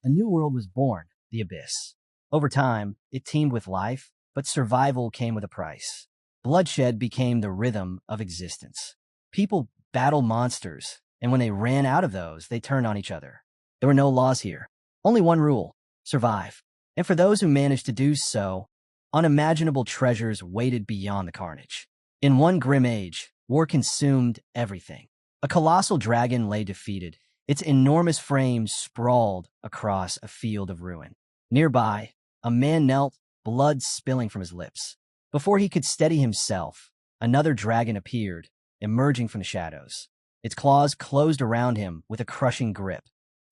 A new world was born, the Abyss. Over time, it teemed with life, but survival came with a price. Bloodshed became the rhythm of existence. People battled monsters, and when they ran out of those, they turned on each other. There were no laws here. Only one rule: survive. And for those who managed to do so, unimaginable treasures waited beyond the carnage. In one grim age, war consumed everything. A colossal dragon lay defeated, its enormous frame sprawled across a field of ruin. Nearby, a man knelt, blood spilling from his lips. Before he could steady himself, another dragon appeared, emerging from the shadows. Its claws closed around him with a crushing grip,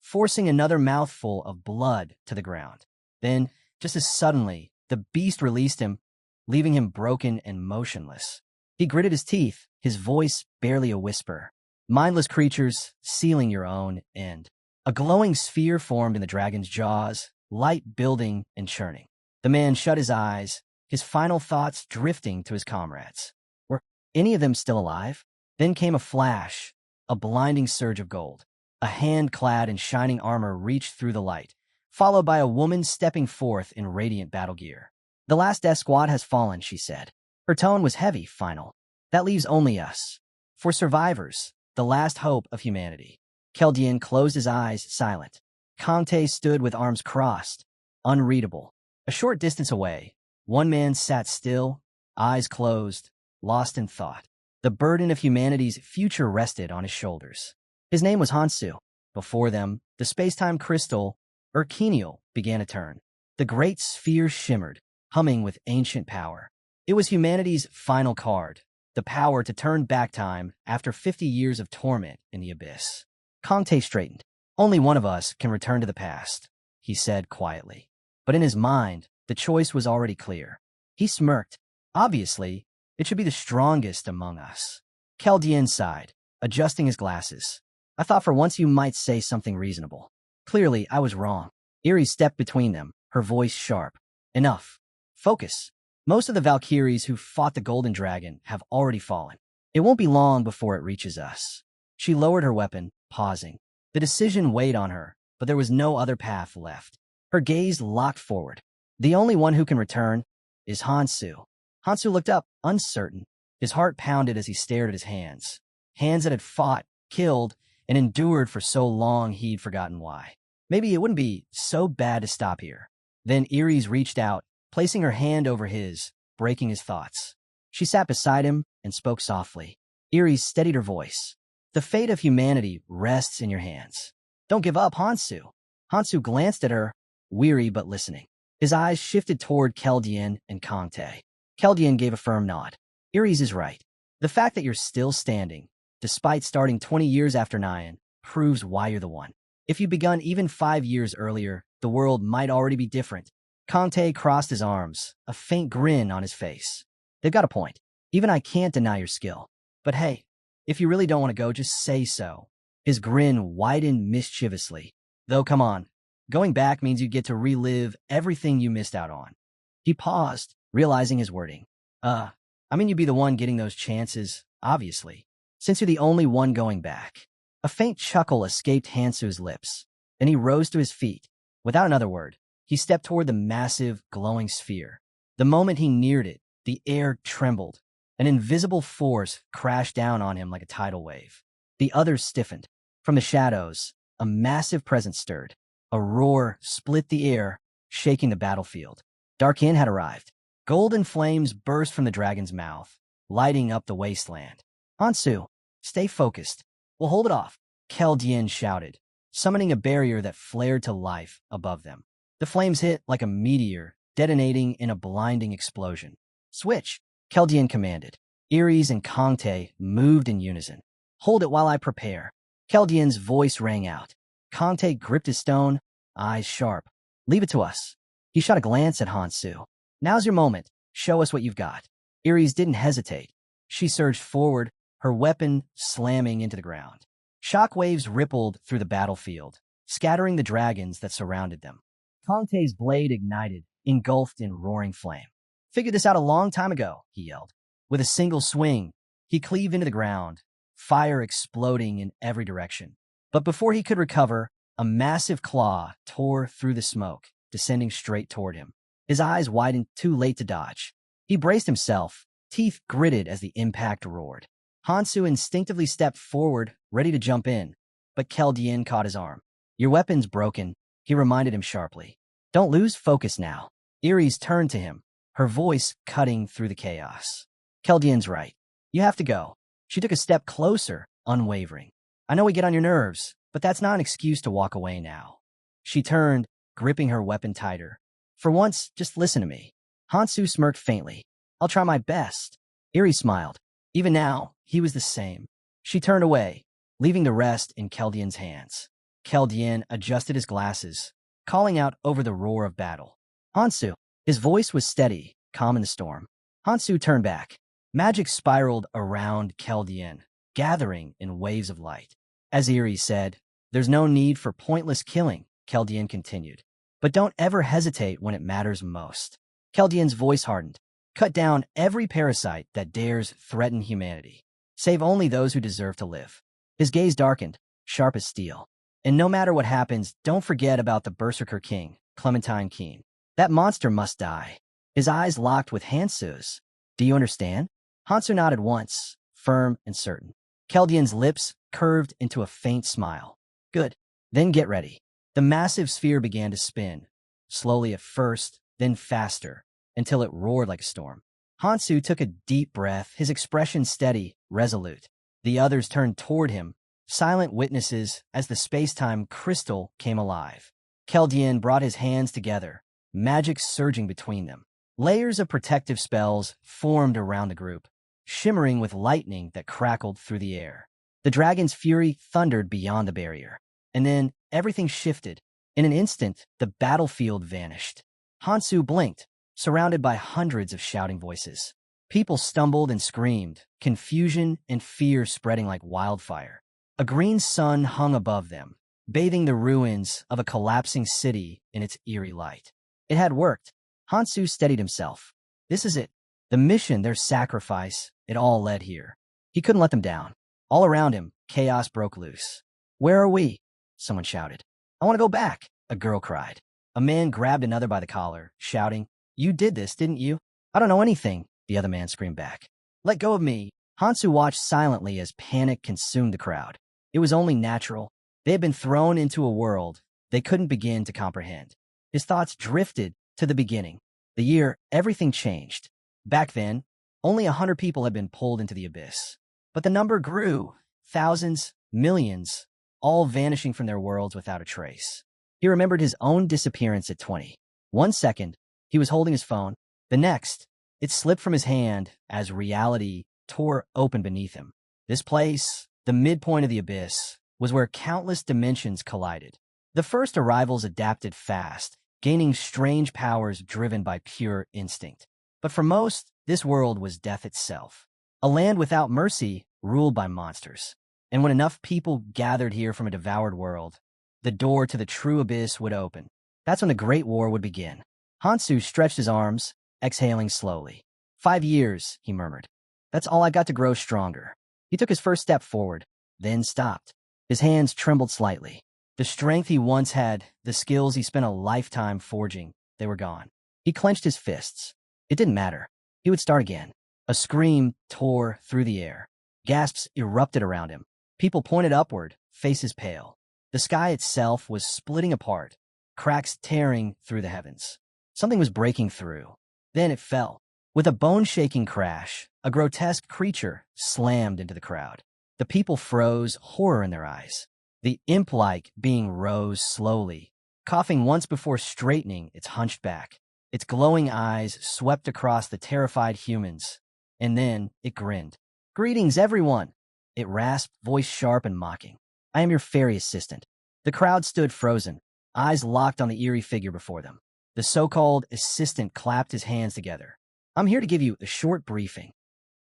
forcing another mouthful of blood to the ground. Then, just as suddenly, the beast released him, leaving him broken and motionless. He gritted his teeth, his voice barely a whisper. Mindless creatures, sealing your own end. A glowing sphere formed in the dragon's jaws, light building and churning. The man shut his eyes, his final thoughts drifting to his comrades. Were any of them still alive? Then came a flash, a blinding surge of gold. A hand clad in shining armor reached through the light, followed by a woman stepping forth in radiant battle gear. "The last death squad has fallen," she said. Her tone was heavy, final. "That leaves only us. For survivors, the last hope of humanity." Keldien closed his eyes, silent. Conte stood with arms crossed, unreadable. A short distance away, one man sat still, eyes closed, lost in thought. The burden of humanity's future rested on his shoulders. His name was Hansu. Before them, the space-time crystal, Urkenial, began to turn. The great sphere shimmered, humming with ancient power. It was humanity's final card, the power to turn back time after 50 years of torment in the abyss. Conte straightened. "Only one of us can return to the past," he said quietly. But in his mind, the choice was already clear. He smirked. "Obviously, it should be the strongest among us." Keldien sighed, adjusting his glasses. "I thought for once you might say something reasonable. Clearly, I was wrong." Iris stepped between them, her voice sharp. "Enough. Focus. Most of the Valkyries who fought the Golden Dragon have already fallen. It won't be long before it reaches us." She lowered her weapon, pausing. The decision weighed on her, but there was no other path left. Her gaze locked forward. "The only one who can return is Hansu." Hansu looked up, uncertain. His heart pounded as he stared at his hands. Hands that had fought, killed, and endured for so long he'd forgotten why. Maybe it wouldn't be so bad to stop here. Then Iris reached out, placing her hand over his, breaking his thoughts. She sat beside him and spoke softly. Iris steadied her voice. "The fate of humanity rests in your hands. Don't give up, Hansu." Hansu glanced at her, weary but listening. His eyes shifted toward Keldien and Conte. Keldien gave a firm nod. "Iris is right. The fact that you're still standing, despite starting 20 years after Nyan, proves why you're the one. If you'd begun even 5 years earlier, the world might already be different." Conte crossed his arms, a faint grin on his face. "They've got a point. Even I can't deny your skill. But hey, if you really don't want to go, just say so." His grin widened mischievously. "Though, come on. Going back means you get to relive everything you missed out on." He paused, realizing his wording. I mean you'd be the one getting those chances, obviously, since you're the only one going back." A faint chuckle escaped Hansu's lips. Then he rose to his feet. Without another word, he stepped toward the massive, glowing sphere. The moment he neared it, the air trembled. An invisible force crashed down on him like a tidal wave. The others stiffened. From the shadows, a massive presence stirred. A roar split the air, shaking the battlefield. Darkin had arrived. Golden flames burst from the dragon's mouth, lighting up the wasteland. "Hansu, stay focused. We'll hold it off," Keldien shouted, summoning a barrier that flared to life above them. The flames hit like a meteor, detonating in a blinding explosion. "Switch," Keldien commanded. Iris and Conte moved in unison. "Hold it while I prepare." Keldien's voice rang out. Conte gripped his stone, eyes sharp. "Leave it to us." He shot a glance at Hansu. "Now's your moment. Show us what you've got." Iris didn't hesitate. She surged forward, her weapon slamming into the ground. Shockwaves rippled through the battlefield, scattering the dragons that surrounded them. Conte's blade ignited, engulfed in roaring flame. "Figured this out a long time ago," he yelled. With a single swing, he cleaved into the ground, fire exploding in every direction. But before he could recover, A massive claw tore through the smoke, descending straight toward him. His eyes widened, too late to dodge. He braced himself, teeth gritted as the impact roared. Hansu instinctively stepped forward, ready to jump in, but Keldien caught his arm. Your weapon's broken, he reminded him sharply. Don't lose focus now. Iris turned to him, her voice cutting through the chaos. Keldien's right. You have to go. She took a step closer, unwavering. I know we get on your nerves, but that's not an excuse to walk away now. She turned, gripping her weapon tighter. For once, just listen to me. Hansu smirked faintly. I'll try my best. Iris smiled. Even now, he was the same. She turned away, leaving the rest in Keldien's hands. Keldien adjusted his glasses, calling out over the roar of battle. Hansu. His voice was steady, calm in the storm. Hansu turned back. Magic spiraled around Keldien, gathering in waves of light. As Iris said, there's no need for pointless killing, Keldien continued. But don't ever hesitate when it matters most. Keldien's voice hardened. Cut down every parasite that dares threaten humanity. Save only those who deserve to live. His gaze darkened, sharp as steel. And no matter what happens, don't forget about the Berserker King, Clementine Keen. That monster must die. His eyes locked with Hansu's. Do you understand? Hansu nodded once, firm and certain. Keldien's lips curved into a faint smile. Good. Then get ready. The massive sphere began to spin, slowly at first, then faster, until it roared like a storm. Hansu took a deep breath, his expression steady, resolute. The others turned toward him, silent witnesses as the space-time crystal came alive. Keldien brought his hands together, magic surging between them. Layers of protective spells formed around the group, shimmering with lightning that crackled through the air. The dragon's fury thundered beyond the barrier. And then everything shifted. In an instant, the battlefield vanished. Hansu blinked, surrounded by hundreds of shouting voices. People stumbled and screamed, confusion and fear spreading like wildfire. A green sun hung above them, bathing the ruins of a collapsing city in its eerie light. It had worked. Hansu steadied himself. This is it. The mission, their sacrifice, it all led here. He couldn't let them down. All around him, chaos broke loose. Where are we? Someone shouted. I want to go back, a girl cried. A man grabbed another by the collar, shouting, You did this, didn't you? I don't know anything, the other man screamed back. Let go of me. Hansu watched silently as panic consumed the crowd. It was only natural. They had been thrown into a world they couldn't begin to comprehend. His thoughts drifted to the beginning, the year everything changed. Back then, only 100 people had been pulled into the abyss. But the number grew, thousands, millions, all vanishing from their worlds without a trace. He remembered his own disappearance at 20. 1 second, he was holding his phone. The next, it slipped from his hand as reality tore open beneath him. This place, the midpoint of the abyss, was where countless dimensions collided. The first arrivals adapted fast, gaining strange powers driven by pure instinct. But for most, this world was death itself. A land without mercy, ruled by monsters. And when enough people gathered here from a devoured world, the door to the true abyss would open. That's when the Great War would begin. Hansu stretched his arms, exhaling slowly. 5 years, he murmured. That's all I got to grow stronger. He took his first step forward, then stopped. His hands trembled slightly. The strength he once had, the skills he spent a lifetime forging, they were gone. He clenched his fists. It didn't matter. He would start again. A scream tore through the air. Gasps erupted around him. People pointed upward, faces pale. The sky itself was splitting apart, cracks tearing through the heavens. Something was breaking through. Then it fell. With a bone-shaking crash, a grotesque creature slammed into the crowd. The people froze, horror in their eyes. The imp-like being rose slowly, coughing once before straightening its hunched back. Its glowing eyes swept across the terrified humans, and then it grinned. Greetings, everyone! It rasped, voice sharp and mocking. I am your fairy assistant. The crowd stood frozen, eyes locked on the eerie figure before them. The so-called assistant clapped his hands together. I'm here to give you a short briefing.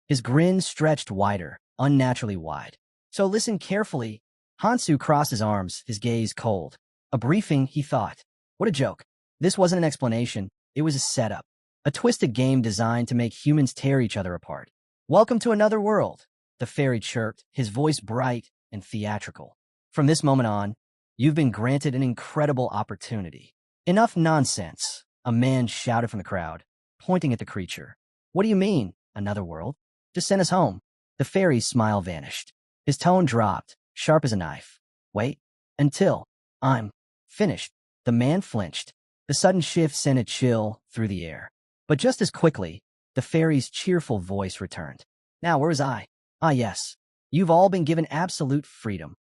His grin stretched wider, unnaturally wide. So listen carefully. Hansu crossed his arms, his gaze cold. A briefing, he thought. What a joke. This wasn't an explanation. It was a setup. A twisted game designed to make humans tear each other apart. Welcome to another world, the fairy chirped, his voice bright and theatrical. From this moment on, You've been granted an incredible opportunity. Enough nonsense, a man shouted from the crowd, pointing at the creature. What do you mean, another world? Just send us home. The fairy's smile vanished. His tone dropped, sharp as a knife. Wait, until I'm finished. The man flinched. The sudden shift sent a chill through the air. But just as quickly, the fairy's cheerful voice returned. Now, where was I? Ah, yes. You've all been given absolute freedom.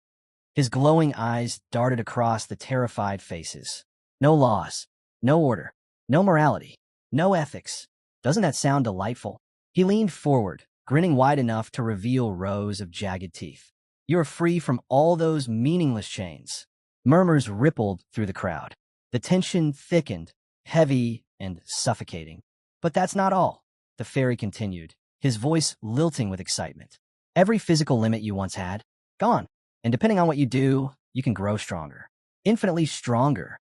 His glowing eyes darted across the terrified faces. No laws, no order, no morality, no ethics. Doesn't that sound delightful? He leaned forward, grinning wide enough to reveal rows of jagged teeth. You're free from all those meaningless chains. Murmurs rippled through the crowd. The tension thickened, heavy and suffocating. But that's not all, the fairy continued, his voice lilting with excitement. Every physical limit you once had, gone. And depending on what you do, you can grow stronger. Infinitely stronger.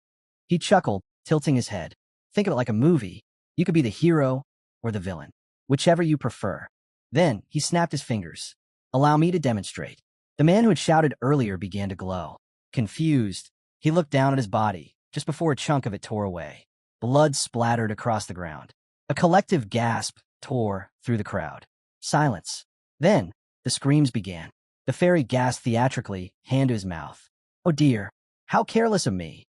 He chuckled, tilting his head. Think of it like a movie. You could be the hero or the villain, whichever you prefer. Then he snapped his fingers. Allow me to demonstrate. The man who had shouted earlier began to glow. Confused, he looked down at his body, just before a chunk of it tore away. Blood splattered across the ground. A collective gasp tore through the crowd. Silence. Then, the screams began. The fairy gasped theatrically, hand to his mouth. Oh dear, how careless of me.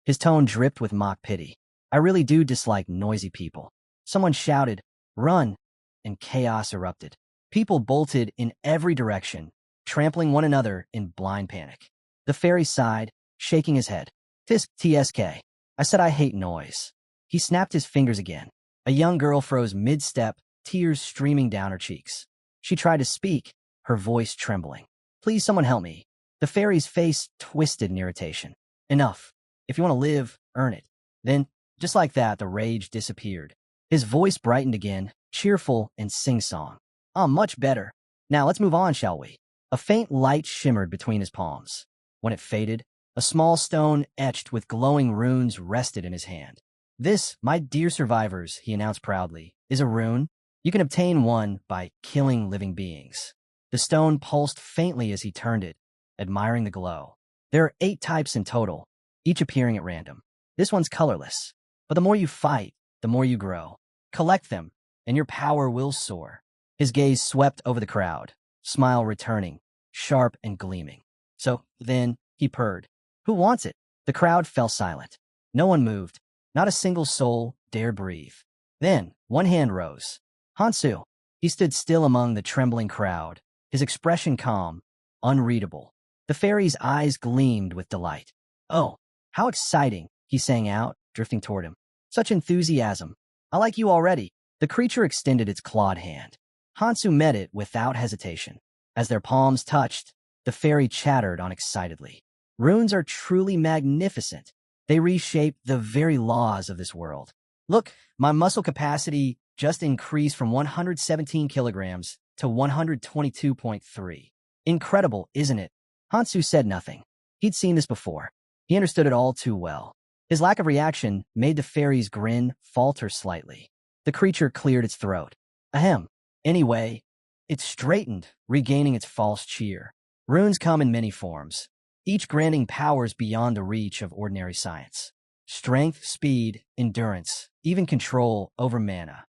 His tone dripped with mock pity. I really do dislike noisy people. Someone shouted, run, and chaos erupted. People bolted in every direction, trampling one another in blind panic. The fairy sighed, shaking his head. Tisk, TSK. I said I hate noise. He snapped his fingers again. A young girl froze mid-step, tears streaming down her cheeks. She tried to speak, her voice trembling. Please, someone help me. The fairy's face twisted in irritation. Enough. If you want to live, earn it. Then, just like that, the rage disappeared. His voice brightened again, cheerful and sing-song. Ah, much better. Now let's move on, shall we? A faint light shimmered between his palms. When it faded, a small stone etched with glowing runes rested in his hand. This, my dear survivors, he announced proudly, is a rune. You can obtain one by killing living beings. The stone pulsed faintly as he turned it, admiring the glow. There are 8 types in total, each appearing at random. This one's colorless, but the more you fight, the more you grow. Collect them, and your power will soar. His gaze swept over the crowd, smile returning, sharp and gleaming. So, then, he purred. Who wants it? The crowd fell silent. No one moved. Not a single soul dared breathe. Then, one hand rose. Hansu. He stood still among the trembling crowd, his expression calm, unreadable. The fairy's eyes gleamed with delight. Oh, how exciting, he sang out, drifting toward him. Such enthusiasm. I like you already. The creature extended its clawed hand. Hansu met it without hesitation. As their palms touched, the fairy chattered on excitedly. Runes are truly magnificent. They reshape the very laws of this world. Look, my muscle capacity just increased from 117 kilograms to 122.3. Incredible, isn't it? Hansu said nothing. He'd seen this before. He understood it all too well. His lack of reaction made the fairy's grin falter slightly. The creature cleared its throat. Ahem. Anyway, it straightened, regaining its false cheer. Runes come in many forms, each granting powers beyond the reach of ordinary science. Strength, speed, endurance, even control over mana.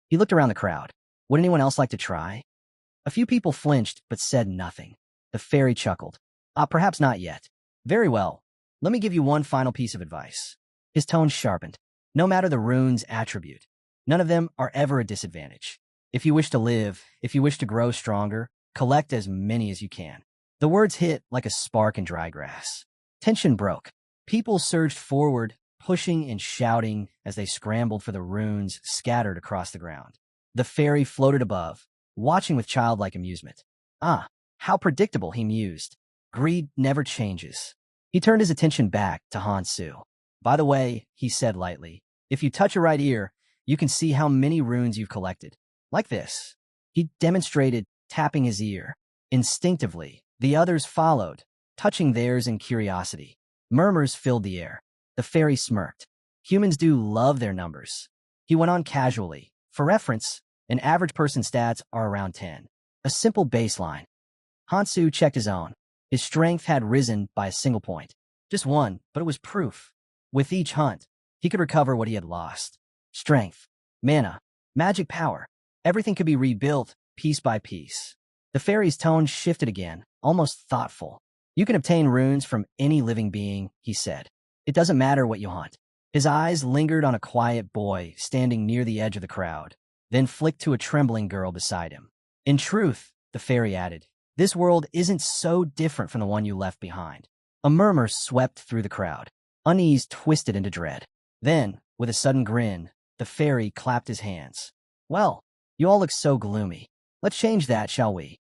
He looked around the crowd. Would anyone else like to try? A few people flinched, but said nothing. The fairy chuckled. Perhaps not yet. Very well. Let me give you one final piece of advice. His tone sharpened. No matter the rune's attribute, none of them are ever a disadvantage. If you wish to live, if you wish to grow stronger, collect as many as you can. The words hit like a spark in dry grass. Tension broke. People surged forward, pushing and shouting as they scrambled for the runes scattered across the ground. The fairy floated above, watching with childlike amusement. Ah, how predictable, he mused. Greed never changes. He turned his attention back to Hansu. By the way, he said lightly, if you touch your right ear, you can see how many runes you've collected. Like this. He demonstrated, tapping his ear. Instinctively, the others followed, touching theirs in curiosity. Murmurs filled the air. The fairy smirked. Humans do love their numbers. He went on casually. For reference, an average person's stats are around 10. A simple baseline. Hansu checked his own. His strength had risen by a single point. Just one, but it was proof. With each hunt, he could recover what he had lost. Strength, mana, magic power. Everything could be rebuilt piece by piece. The fairy's tone shifted again, almost thoughtful. You can obtain runes from any living being, he said. It doesn't matter what you hunt. His eyes lingered on a quiet boy standing near the edge of the crowd, then flicked to a trembling girl beside him. In truth, the fairy added, this world isn't so different from the one you left behind. A murmur swept through the crowd. Unease twisted into dread. Then, with a sudden grin, the fairy clapped his hands. Well, you all look so gloomy. Let's change that, shall we?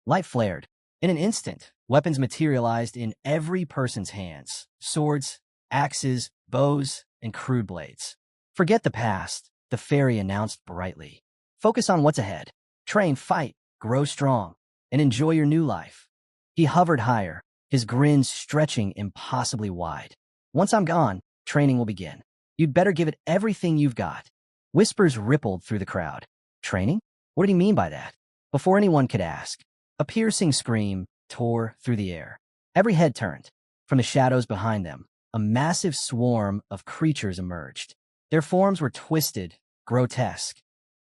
Light flared. In an instant, weapons materialized in every person's hands. Swords, axes, bows, and crude blades. Forget the past, the fairy announced brightly. Focus on what's ahead. Train, fight, grow strong, and enjoy your new life. He hovered higher, his grin stretching impossibly wide. Once I'm gone, training will begin. You'd better give it everything you've got. Whispers rippled through the crowd. Training? What did he mean by that? Before anyone could ask, a piercing scream tore through the air. Every head turned. From the shadows behind them, a massive swarm of creatures emerged. Their forms were twisted, grotesque,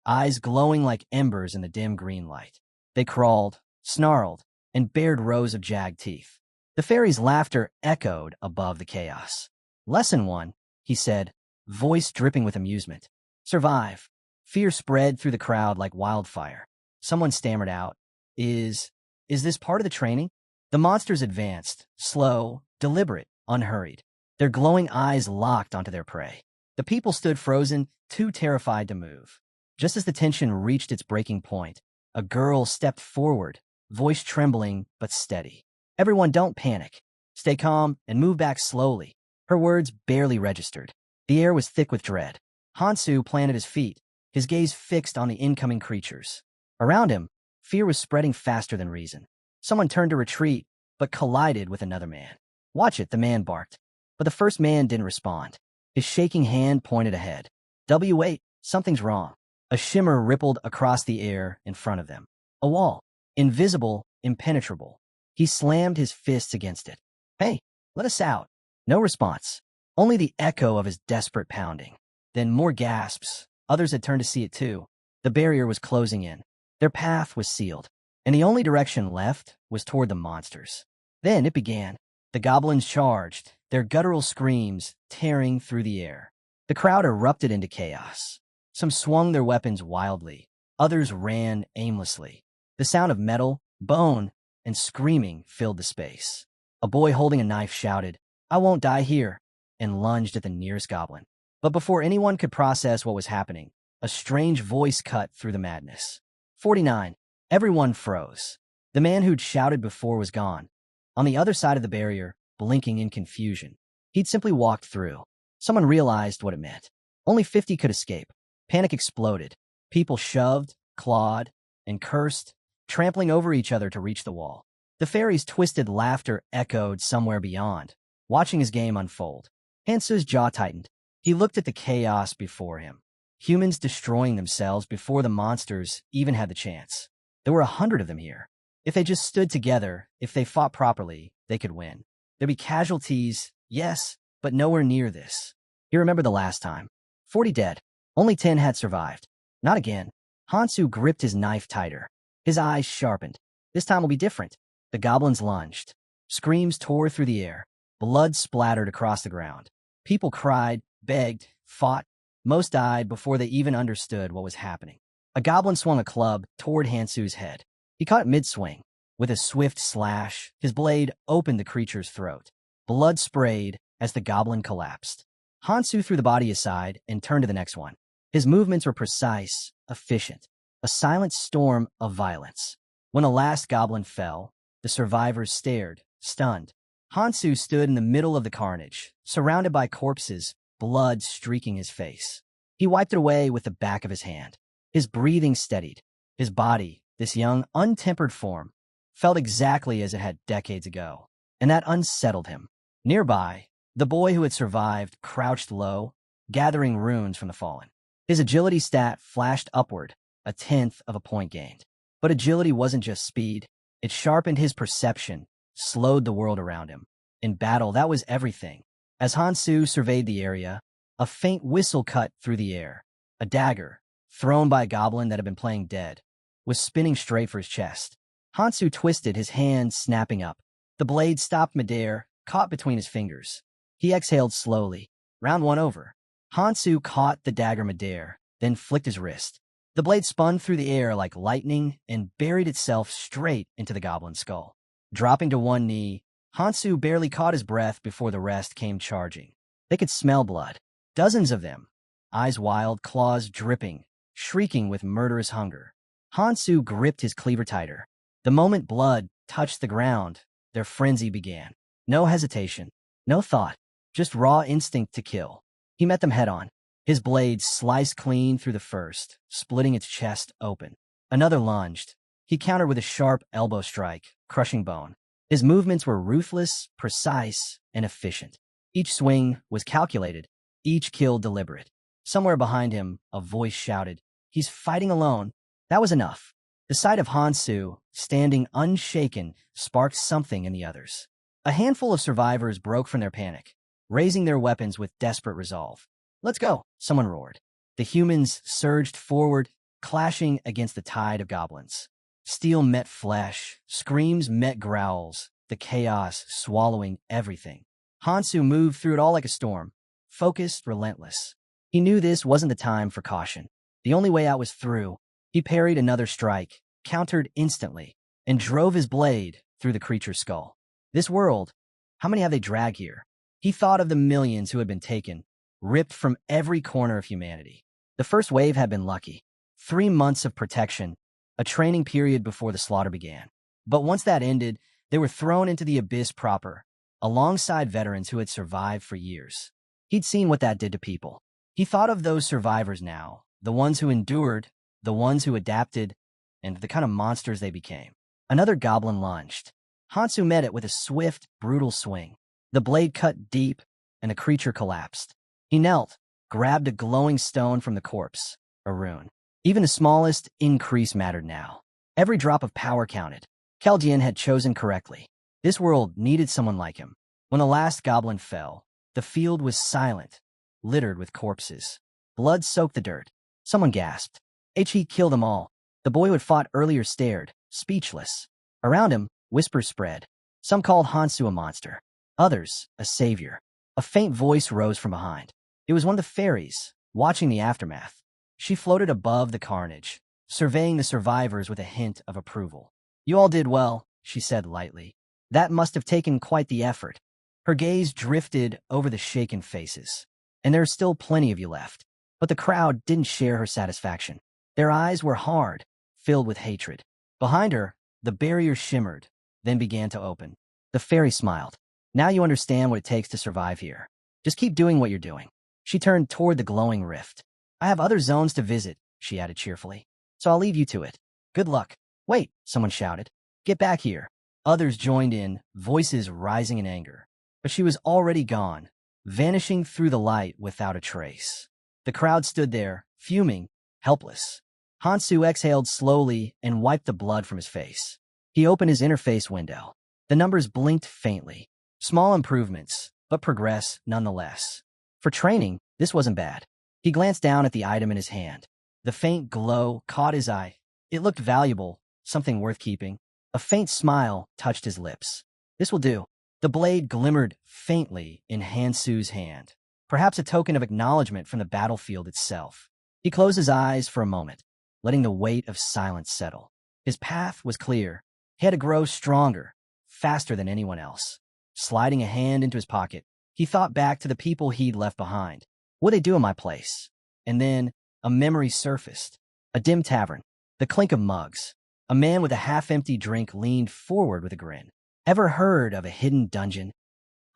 eyes glowing like embers in the dim green light. They crawled, snarled, and bared rows of jagged teeth. The fairy's laughter echoed above the chaos. Lesson 1, he said, voice dripping with amusement. Survive. Fear spread through the crowd like wildfire. Someone stammered out, Is this part of the training? The monsters advanced, slow, deliberate, unhurried. Their glowing eyes locked onto their prey. The people stood frozen, too terrified to move. Just as the tension reached its breaking point, a girl stepped forward, voice trembling but steady. Everyone, don't panic. Stay calm and move back slowly. Her words barely registered. The air was thick with dread. Hansu planted his feet, his gaze fixed on the incoming creatures. Around him, fear was spreading faster than reason. Someone turned to retreat, but collided with another man. Watch it, the man barked. But the first man didn't respond. His shaking hand pointed ahead. Wait, something's wrong. A shimmer rippled across the air in front of them. A wall. Invisible, impenetrable. He slammed his fists against it. Hey, let us out. No response. Only the echo of his desperate pounding. Then more gasps. Others had turned to see it too. The barrier was closing in. Their path was sealed, and the only direction left was toward the monsters. Then it began. The goblins charged, their guttural screams tearing through the air. The crowd erupted into chaos. Some swung their weapons wildly. Others ran aimlessly. The sound of metal, bone, and screaming filled the space. A boy holding a knife shouted, I won't die here, and lunged at the nearest goblin. But before anyone could process what was happening, a strange voice cut through the madness. 49. Everyone froze. The man who'd shouted before was gone. On the other side of the barrier, blinking in confusion. He'd simply walked through. Someone realized what it meant. Only 50 could escape. Panic exploded. People shoved, clawed, and cursed, trampling over each other to reach the wall. The fairy's twisted laughter echoed somewhere beyond, watching his game unfold. Hansu's jaw tightened. He looked at the chaos before him. Humans destroying themselves before the monsters even had the chance. There were 100 of them here. If they just stood together, if they fought properly, they could win. There'd be casualties, yes, but nowhere near this. He remembered the last time. 40 dead. Only 10 had survived. Not again. Hansu gripped his knife tighter. His eyes sharpened. This time will be different. The goblins lunged. Screams tore through the air. Blood splattered across the ground. People cried, begged, fought. Most died before they even understood what was happening. A goblin swung a club toward Hansu's head. He caught it mid-swing. With a swift slash, his blade opened the creature's throat. Blood sprayed as the goblin collapsed. Hansu threw the body aside and turned to the next one. His movements were precise, efficient, a silent storm of violence. When the last goblin fell, the survivors stared, stunned. Hansu stood in the middle of the carnage, surrounded by corpses, blood streaking his face. He wiped it away with the back of his hand. His breathing steadied. His body, this young, untempered form, felt exactly as it had decades ago, and that unsettled him. Nearby, the boy who had survived crouched low, gathering runes from the fallen. His agility stat flashed upward, a 1/10 of a point gained. But agility wasn't just speed. It sharpened his perception, slowed the world around him. In battle, that was everything. As Hansu surveyed the area, a faint whistle cut through the air. A dagger, thrown by a goblin that had been playing dead, was spinning straight for his chest. Hansu twisted, his hand snapping up. The blade stopped midair, caught between his fingers. He exhaled slowly. Round one over. Hansu caught the dagger midair, then flicked his wrist. The blade spun through the air like lightning and buried itself straight into the goblin's skull. Dropping to one knee, Hansu barely caught his breath before the rest came charging. They could smell blood. Dozens of them. Eyes wild, claws dripping, shrieking with murderous hunger. Hansu gripped his cleaver tighter. The moment blood touched the ground, their frenzy began. No hesitation, no thought, just raw instinct to kill. He met them head-on. His blade sliced clean through the first, splitting its chest open. Another lunged. He countered with a sharp elbow strike, crushing bone. His movements were ruthless, precise, and efficient. Each swing was calculated, each kill deliberate. Somewhere behind him, a voice shouted, "He's fighting alone." That was enough. The sight of Hansu, standing unshaken, sparked something in the others. A handful of survivors broke from their panic, raising their weapons with desperate resolve. "Let's go," someone roared. The humans surged forward, clashing against the tide of goblins. Steel met flesh, screams met growls, the chaos swallowing everything. Hansu moved through it all like a storm, focused, relentless. He knew this wasn't the time for caution. The only way out was through. He parried another strike, countered instantly, and drove his blade through the creature's skull. This world, how many have they dragged here? He thought of the millions who had been taken, ripped from every corner of humanity. The first wave had been lucky. 3 months of protection, a training period before the slaughter began. But once that ended, they were thrown into the abyss proper, alongside veterans who had survived for years. He'd seen what that did to people. He thought of those survivors now, the ones who endured, the ones who adapted, and the kind of monsters they became. Another goblin lunged. Hansu met it with a swift, brutal swing. The blade cut deep, and the creature collapsed. He knelt, grabbed a glowing stone from the corpse, a rune. Even the smallest increase mattered now. Every drop of power counted. Keljian had chosen correctly. This world needed someone like him. When the last goblin fell, the field was silent, littered with corpses. Blood soaked the dirt. Someone gasped. He killed them all. The boy who had fought earlier stared, speechless. Around him, whispers spread. Some called Hansu a monster. Others, a savior. A faint voice rose from behind. It was one of the fairies, watching the aftermath. She floated above the carnage, surveying the survivors with a hint of approval. "You all did well," she said lightly. "That must have taken quite the effort." Her gaze drifted over the shaken faces. "And there are still plenty of you left." But the crowd didn't share her satisfaction. Their eyes were hard, filled with hatred. Behind her, the barrier shimmered, then began to open. The fairy smiled. "Now you understand what it takes to survive here. Just keep doing what you're doing." She turned toward the glowing rift. "I have other zones to visit," she added cheerfully. "So I'll leave you to it. Good luck." "Wait," someone shouted. "Get back here." Others joined in, voices rising in anger. But she was already gone, vanishing through the light without a trace. The crowd stood there, fuming, helpless. Hansu exhaled slowly and wiped the blood from his face. He opened his interface window. The numbers blinked faintly. Small improvements, but progress nonetheless. For training, this wasn't bad. He glanced down at the item in his hand. The faint glow caught his eye. It looked valuable, something worth keeping. A faint smile touched his lips. "This will do." The blade glimmered faintly in Hansu's hand, perhaps a token of acknowledgement from the battlefield itself. He closed his eyes for a moment, letting the weight of silence settle. His path was clear. He had to grow stronger, faster than anyone else. Sliding a hand into his pocket, he thought back to the people he'd left behind. What would they do in my place? And then a memory surfaced. A dim tavern, the clink of mugs. A man with a half-empty drink leaned forward with a grin. "Ever heard of a hidden dungeon?"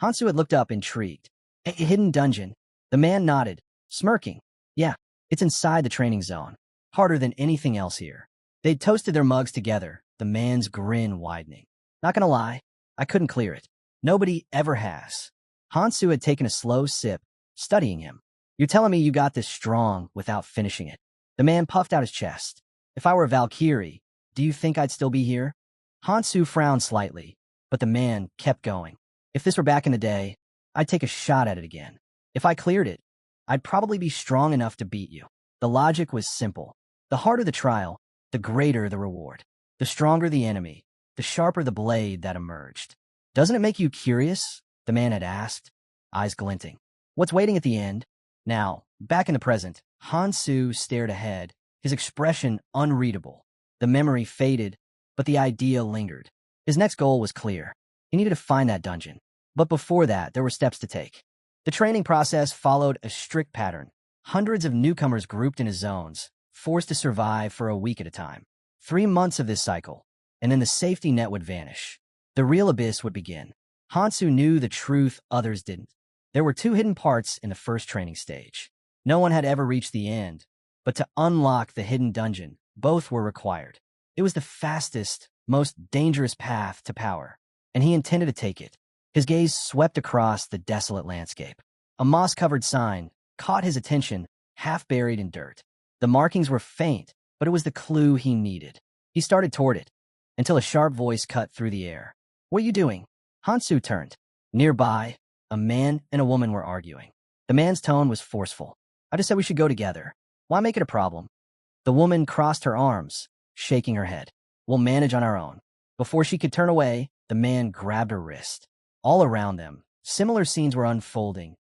Hansu had looked up, intrigued. "A hidden dungeon?" The man nodded, smirking. "Yeah, it's inside the training zone. Harder than anything else here." They'd toasted their mugs together, the man's grin widening. "Not gonna lie, I couldn't clear it. Nobody ever has." Hansu had taken a slow sip, studying him. "You're telling me you got this strong without finishing it?" The man puffed out his chest. "If I were a Valkyrie, do you think I'd still be here?" Hansu frowned slightly, but the man kept going. If this were back in the day, I'd take a shot at it again. If I cleared it, I'd probably be strong enough to beat you. The logic was simple. The harder the trial, the greater the reward. The stronger the enemy, the sharper the blade that emerged. Doesn't it make you curious? The man had asked, eyes glinting. What's waiting at the end? Now, back in the present, Hansu stared ahead, his expression unreadable. The memory faded, but the idea lingered. His next goal was clear. He needed to find that dungeon. But before that, there were steps to take. The training process followed a strict pattern. Hundreds of newcomers grouped into zones, forced to survive for a week at a time. 3 months of this cycle, and then the safety net would vanish. The real abyss would begin. Hansu knew the truth others didn't. There were 2 hidden parts in the first training stage. No one had ever reached the end, but to unlock the hidden dungeon, both were required. It was the fastest, most dangerous path to power, and he intended to take it. His gaze swept across the desolate landscape. A moss-covered sign caught his attention, half buried in dirt. The markings were faint, but it was the clue he needed. He started toward it, until a sharp voice cut through the air. What are you doing? Hansu turned. Nearby, a man and a woman were arguing. The man's tone was forceful. I just said we should go together. Why make it a problem? The woman crossed her arms, shaking her head. We'll manage on our own. Before she could turn away, the man grabbed her wrist. All around them, similar scenes were unfolding.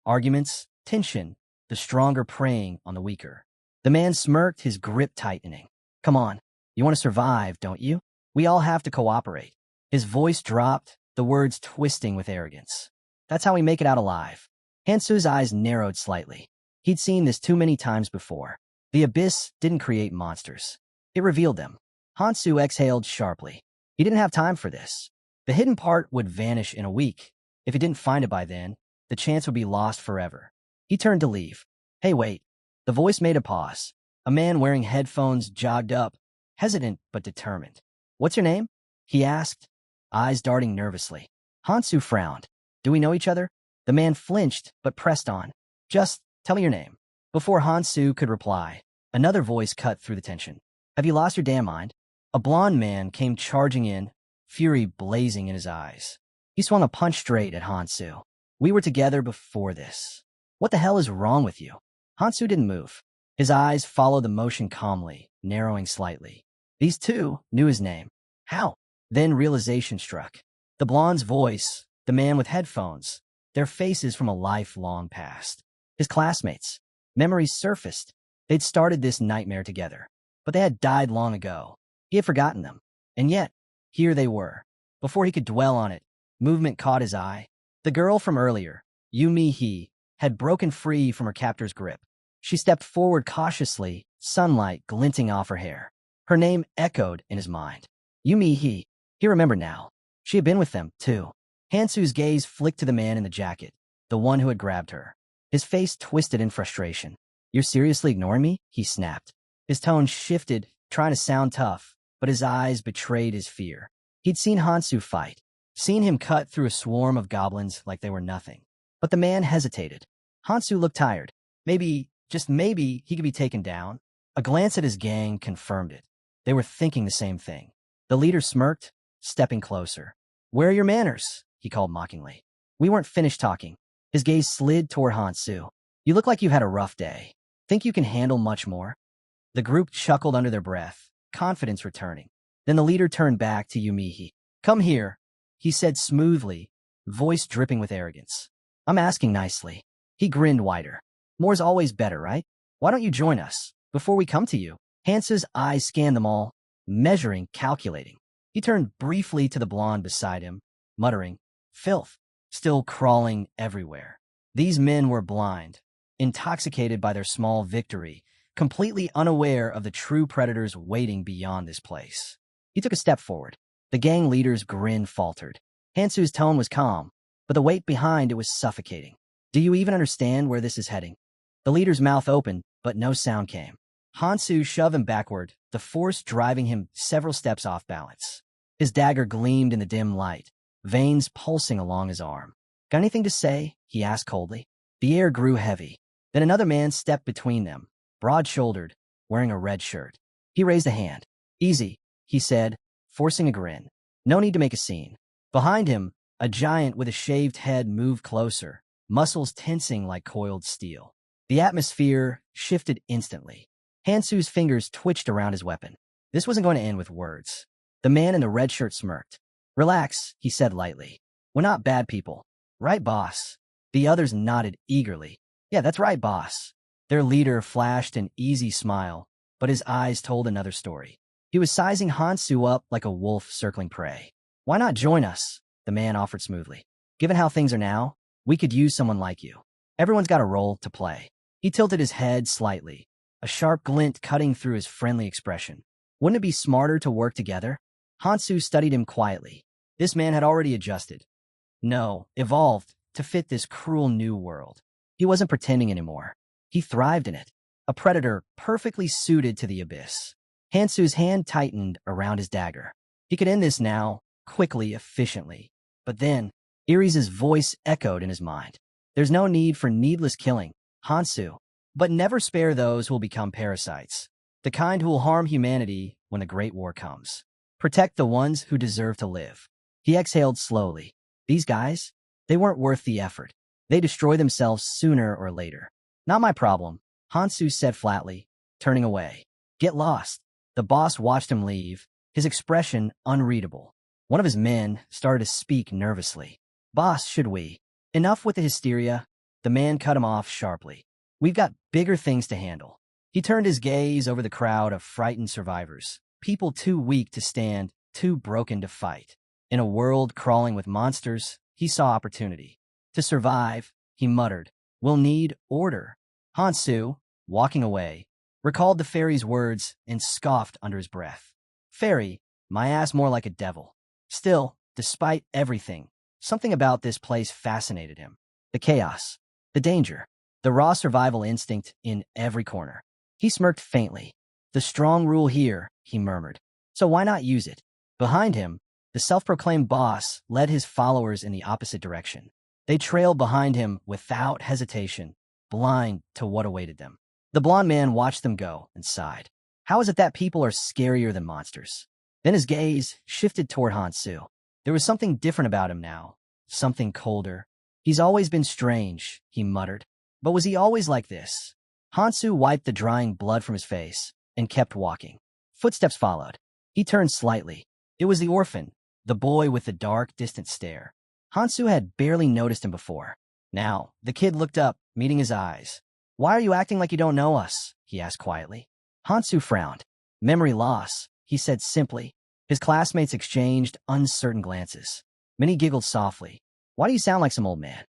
Arguments, tension, the stronger preying on the weaker. The man smirked, his grip tightening. Come on, you want to survive, don't you? We all have to cooperate. His voice dropped, the words twisting with arrogance. That's how we make it out alive. Hansu's eyes narrowed slightly. He'd seen this too many times before. The abyss didn't create monsters. It revealed them. Hansu exhaled sharply. He didn't have time for this. The hidden part would vanish in a week. If he didn't find it by then, the chance would be lost forever. He turned to leave. Hey, wait. The voice made a pause. A man wearing headphones jogged up, hesitant but determined. What's your name? He asked, eyes darting nervously. Hansu frowned. Do we know each other? The man flinched but pressed on. Just tell me your name. Before Hansu could reply, another voice cut through the tension. Have you lost your damn mind? A blond man came charging in, fury blazing in his eyes. He swung a punch straight at Hansu. We were together before this. What the hell is wrong with you? Hansu didn't move. His eyes followed the motion calmly, narrowing slightly. These 2 knew his name. How? Then realization struck. The blonde's voice, the man with headphones, their faces from a lifelong past. His classmates. Memories surfaced. They'd started this nightmare together, but they had died long ago. He had forgotten them. And yet, here they were. Before he could dwell on it, movement caught his eye. The girl from earlier, Yumi, had broken free from her captor's grip. She stepped forward cautiously, sunlight glinting off her hair. Her name echoed in his mind. Yumi. He remembered now. She had been with them, too. Hansu's gaze flicked to the man in the jacket, the one who had grabbed her. His face twisted in frustration. You're seriously ignoring me? He snapped. His tone shifted, trying to sound tough, but his eyes betrayed his fear. He'd seen Hansu fight, seen him cut through a swarm of goblins like they were nothing. But the man hesitated. Hansu looked tired. Maybe, just maybe, he could be taken down. A glance at his gang confirmed it. They were thinking the same thing. The leader smirked, stepping closer. Where are your manners? He called mockingly. We weren't finished talking. His gaze slid toward Hansu. You look like you've had a rough day. Think you can handle much more? The group chuckled under their breath, confidence returning. Then the leader turned back to Yumi. Come here, he said smoothly, voice dripping with arrogance. I'm asking nicely. He grinned wider. More's always better, right? Why don't you join us, before we come to you? Hansu's eyes scanned them all, measuring, calculating. He turned briefly to the blonde beside him, muttering, filth, still crawling everywhere. These men were blind, intoxicated by their small victory, completely unaware of the true predators waiting beyond this place. He took a step forward. The gang leader's grin faltered. Hansu's tone was calm, but the weight behind it was suffocating. Do you even understand where this is heading? The leader's mouth opened, but no sound came. Hansu shoved him backward, the force driving him several steps off balance. His dagger gleamed in the dim light, veins pulsing along his arm. Got anything to say? He asked coldly. The air grew heavy. Then another man stepped between them, broad-shouldered, wearing a red shirt. He raised a hand. Easy, he said, forcing a grin. No need to make a scene. Behind him, A giant with a shaved head moved closer, muscles tensing like coiled steel. The atmosphere shifted instantly. Hansu's fingers twitched around his weapon. This wasn't going to end with words. The man in the red shirt smirked. "Relax," he said lightly. "We're not bad people. Right, boss?" The others nodded eagerly. "Yeah, that's right, boss." Their leader flashed an easy smile, but his eyes told another story. He was sizing Hansu up like a wolf circling prey. "Why not join us?" the man offered smoothly. "Given how things are now, we could use someone like you. Everyone's got a role to play." He tilted his head slightly, a sharp glint cutting through his friendly expression. "Wouldn't it be smarter to work together?" Hansu studied him quietly. This man had already adjusted. No, evolved to fit this cruel new world. He wasn't pretending anymore. He thrived in it. A predator perfectly suited to the abyss. Hansu's hand tightened around his dagger. He could end this now, quickly, efficiently. But then, Iris' voice echoed in his mind. "There's no need for needless killing, Hansu, but never spare those who will become parasites. The kind who will harm humanity when the Great War comes. Protect the ones who deserve to live." He exhaled slowly. These guys, they weren't worth the effort. They destroy themselves sooner or later. "Not my problem," Hansu said flatly, turning away. "Get lost." The boss watched him leave, his expression unreadable. One of his men started to speak nervously. "Boss, should we?" "Enough with the hysteria." The man cut him off sharply. "We've got bigger things to handle." He turned his gaze over the crowd of frightened survivors, people too weak to stand, too broken to fight. In a world crawling with monsters, he saw opportunity. "To survive," he muttered, "we'll need order." Hansu, walking away, recalled the fairy's words and scoffed under his breath. "Fairy, my ass more like a devil." Still, despite everything, something about this place fascinated him. The chaos, the danger, the raw survival instinct in every corner. He smirked faintly. "The strong rule here," he murmured. "So why not use it?" Behind him, the self-proclaimed boss led his followers in the opposite direction. They trailed behind him without hesitation, blind to what awaited them. The blond man watched them go and sighed. How is it that people are scarier than monsters? Then his gaze shifted toward Hansu. There was something different about him now, something colder. "He's always been strange," he muttered. "But was he always like this?" Hansu wiped the drying blood from his face and kept walking. Footsteps followed. He turned slightly. It was the orphan, the boy with the dark, distant stare. Hansu had barely noticed him before. Now, the kid looked up, meeting his eyes. "Why are you acting like you don't know us?" he asked quietly. Hansu frowned. "Memory loss," he said simply. His classmates exchanged uncertain glances. Minnie giggled softly. "Why do you sound like some old man?"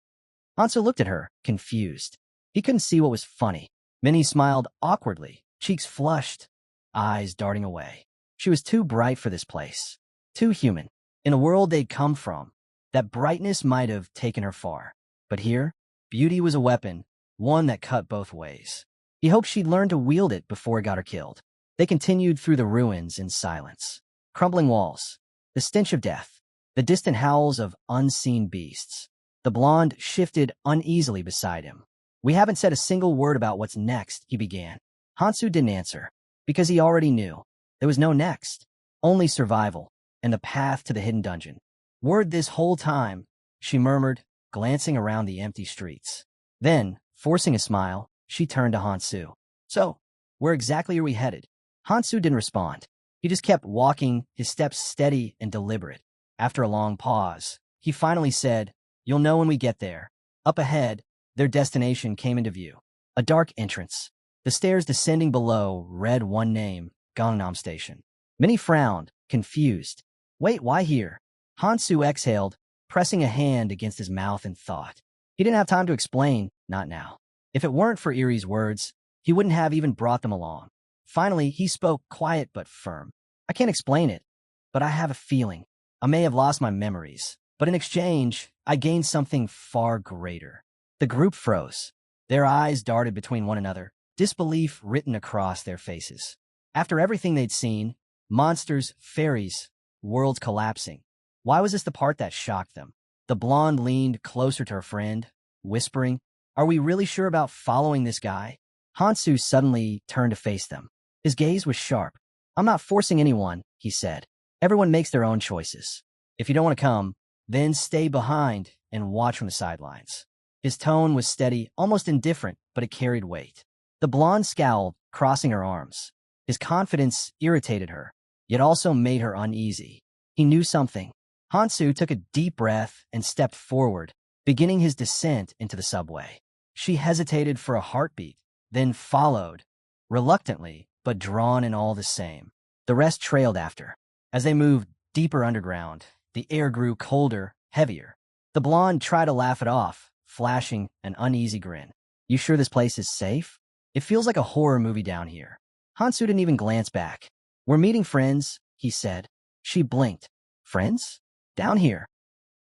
Hansu looked at her, confused. He couldn't see what was funny. Minnie smiled awkwardly, cheeks flushed, eyes darting away. She was too bright for this place, too human. In a world they'd come from, that brightness might have taken her far. But here, beauty was a weapon, one that cut both ways. He hoped she'd learn to wield it before it got her killed. They continued through the ruins in silence. Crumbling walls, the stench of death, the distant howls of unseen beasts. The blonde shifted uneasily beside him. "We haven't said a single word about what's next," he began. Hansu didn't answer, because he already knew. There was no next, only survival, and the path to the hidden dungeon. "Word this whole time," she murmured, glancing around the empty streets. Then, forcing a smile, she turned to Hansu. "So, where exactly are we headed?" Hansu didn't respond. He just kept walking, his steps steady and deliberate. After a long pause, he finally said, "You'll know when we get there." Up ahead, their destination came into view. A dark entrance. The stairs descending below read one name, Gangnam Station. Minnie frowned, confused. "Wait, why here?" Hansu exhaled, pressing a hand against his mouth in thought. He didn't have time to explain, not now. If it weren't for Erie's words, he wouldn't have even brought them along. Finally, he spoke, quiet but firm. "I can't explain it, but I have a feeling. I may have lost my memories, but in exchange, I gained something far greater." The group froze. Their eyes darted between one another, disbelief written across their faces. After everything they'd seen, monsters, fairies, worlds collapsing, why was this the part that shocked them? The blonde leaned closer to her friend, whispering, "Are we really sure about following this guy?" Hansu suddenly turned to face them. His gaze was sharp. "I'm not forcing anyone," he said. "Everyone makes their own choices. If you don't want to come, Then stay behind and watch from the sidelines. His tone was steady, almost indifferent, but it carried weight. The blonde scowled, crossing her arms. His confidence irritated her, yet also made her uneasy. He knew something. Hansu took a deep breath and stepped forward, beginning his descent into the subway. She hesitated for a heartbeat, then followed, reluctantly, but drawn in all the same. The rest trailed after. As they moved deeper underground, the air grew colder, heavier. The blonde tried to laugh it off, flashing an uneasy grin. You sure this place is safe? It feels like a horror movie down here. Hansu didn't even glance back. We're meeting friends, he said. She blinked. Friends? Down here.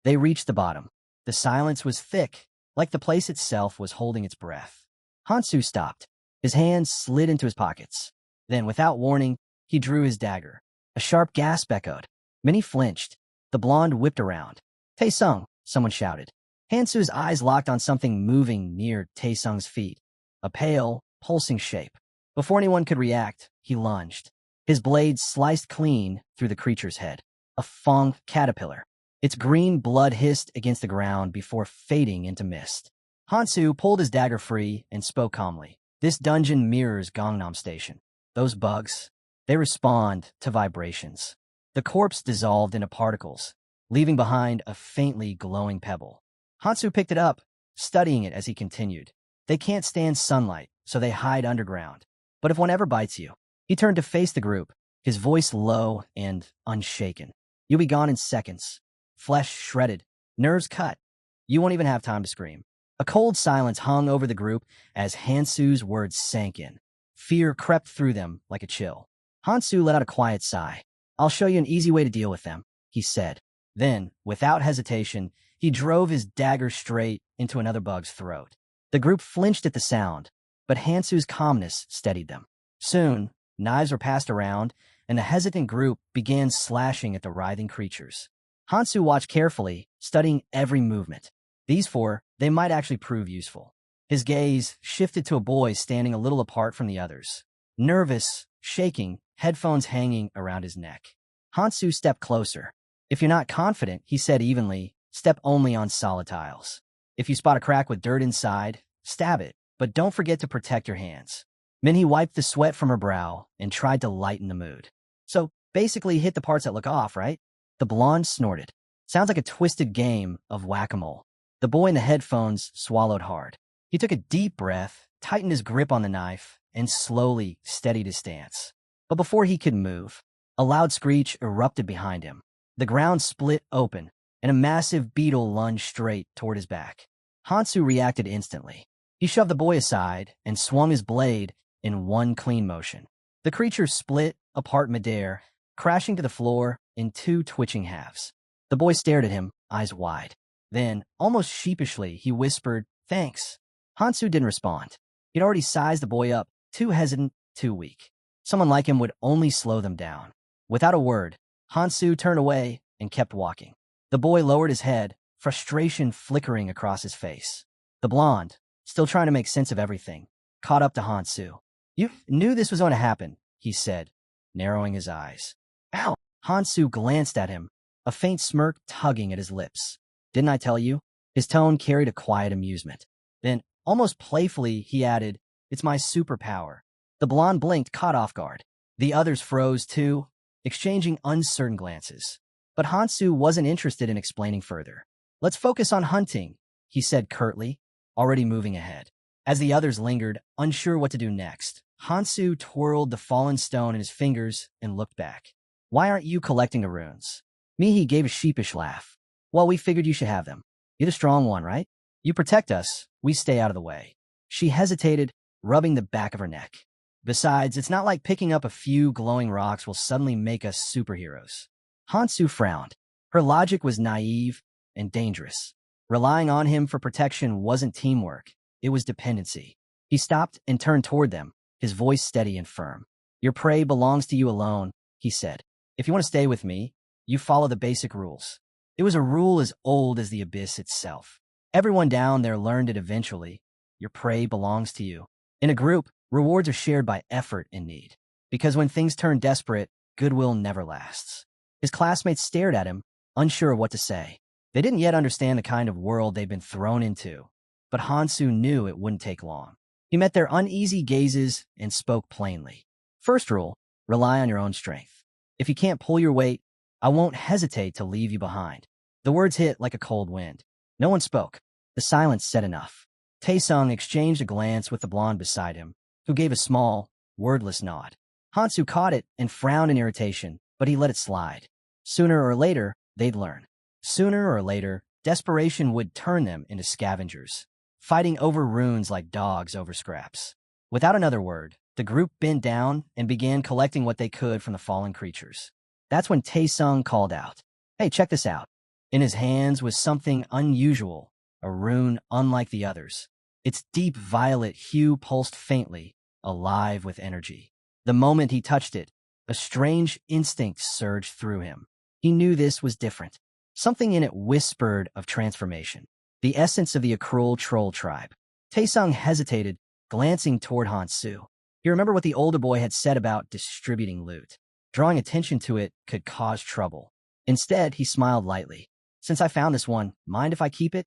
They reached the bottom. The silence was thick, like the place itself was holding its breath. Hansu stopped. His hands slid into his pockets. Then, without warning, he drew his dagger. A sharp gasp echoed. Many flinched. The blonde whipped around. Tae-sung, someone shouted. Hansu's eyes locked on something moving near Tae-sung's feet. A pale, pulsing shape. Before anyone could react, he lunged. His blade sliced clean through the creature's head. A fong caterpillar. Its green blood hissed against the ground before fading into mist. Hansu pulled his dagger free and spoke calmly. This dungeon mirrors Gangnam Station. Those bugs, they respond to vibrations. The corpse dissolved into particles, leaving behind a faintly glowing pebble. Hansu picked it up, studying it as he continued. They can't stand sunlight, so they hide underground. But if one ever bites you, he turned to face the group, his voice low and unshaken. You'll be gone in seconds. Flesh shredded, nerves cut. You won't even have time to scream. A cold silence hung over the group as Hansu's words sank in. Fear crept through them like a chill. Hansu let out a quiet sigh. I'll show you an easy way to deal with them, he said. Then, without hesitation, he drove his dagger straight into another bug's throat. The group flinched at the sound, but Hansu's calmness steadied them. Soon, knives were passed around, and the hesitant group began slashing at the writhing creatures. Hansu watched carefully, studying every movement. These four, they might actually prove useful. His gaze shifted to a boy standing a little apart from the others. Nervous, shaking, headphones hanging around his neck. Hansu stepped closer. If you're not confident, he said evenly, step only on solid tiles. If you spot a crack with dirt inside, stab it, but don't forget to protect your hands. Minhee wiped the sweat from her brow and tried to lighten the mood. So, basically hit the parts that look off, right? The blonde snorted. Sounds like a twisted game of whack-a-mole. The boy in the headphones swallowed hard. He took a deep breath, tightened his grip on the knife, and slowly steadied his stance. But before he could move, a loud screech erupted behind him. The ground split open, and a massive beetle lunged straight toward his back. Hansu reacted instantly. He shoved the boy aside and swung his blade in one clean motion. The creature split apart midair, crashing to the floor in two twitching halves. The boy stared at him, eyes wide. Then, almost sheepishly, he whispered, "Thanks." Hansu didn't respond. He'd already sized the boy up, too hesitant, too weak. Someone like him would only slow them down. Without a word, Hansu turned away and kept walking. The boy lowered his head, frustration flickering across his face. The blonde, still trying to make sense of everything, caught up to Hansu. You knew this was going to happen, he said, narrowing his eyes. Ow! Hansu glanced at him, a faint smirk tugging at his lips. Didn't I tell you? His tone carried a quiet amusement. Then, almost playfully, he added, It's my superpower. The blonde blinked, caught off guard. The others froze too, exchanging uncertain glances. But Hansu wasn't interested in explaining further. Let's focus on hunting, he said curtly, already moving ahead. As the others lingered, unsure what to do next, Hansu twirled the fallen stone in his fingers and looked back. Why aren't you collecting the runes? Minhee gave a sheepish laugh. Well, we figured you should have them. You're the strong one, right? You protect us, we stay out of the way. She hesitated, rubbing the back of her neck. Besides, it's not like picking up a few glowing rocks will suddenly make us superheroes. Hansu frowned. Her logic was naive and dangerous. Relying on him for protection wasn't teamwork, it was dependency. He stopped and turned toward them, his voice steady and firm. Your prey belongs to you alone, he said. If you want to stay with me, you follow the basic rules. It was a rule as old as the abyss itself. Everyone down there learned it eventually. Your prey belongs to you. In a group, rewards are shared by effort and need. Because when things turn desperate, goodwill never lasts. His classmates stared at him, unsure of what to say. They didn't yet understand the kind of world they'd been thrown into, but Hansu knew it wouldn't take long. He met their uneasy gazes and spoke plainly. First rule, rely on your own strength. If you can't pull your weight, I won't hesitate to leave you behind. The words hit like a cold wind. No one spoke. The silence said enough. Taesung exchanged a glance with the blonde beside him, who gave a small, wordless nod. Hansu caught it and frowned in irritation, but he let it slide. Sooner or later, they'd learn. Sooner or later, desperation would turn them into scavengers, fighting over runes like dogs over scraps. Without another word, the group bent down and began collecting what they could from the fallen creatures. That's when Taesung called out, "Hey, check this out." In his hands was something unusual, a rune unlike the others. Its deep violet hue pulsed faintly, alive with energy. The moment he touched it, a strange instinct surged through him. He knew this was different. Something in it whispered of transformation, the essence of the Akrul troll tribe. Taesung hesitated, glancing toward Hansu. He remembered what the older boy had said about distributing loot. Drawing attention to it could cause trouble. Instead, he smiled lightly. "Since I found this one, mind if I keep it?"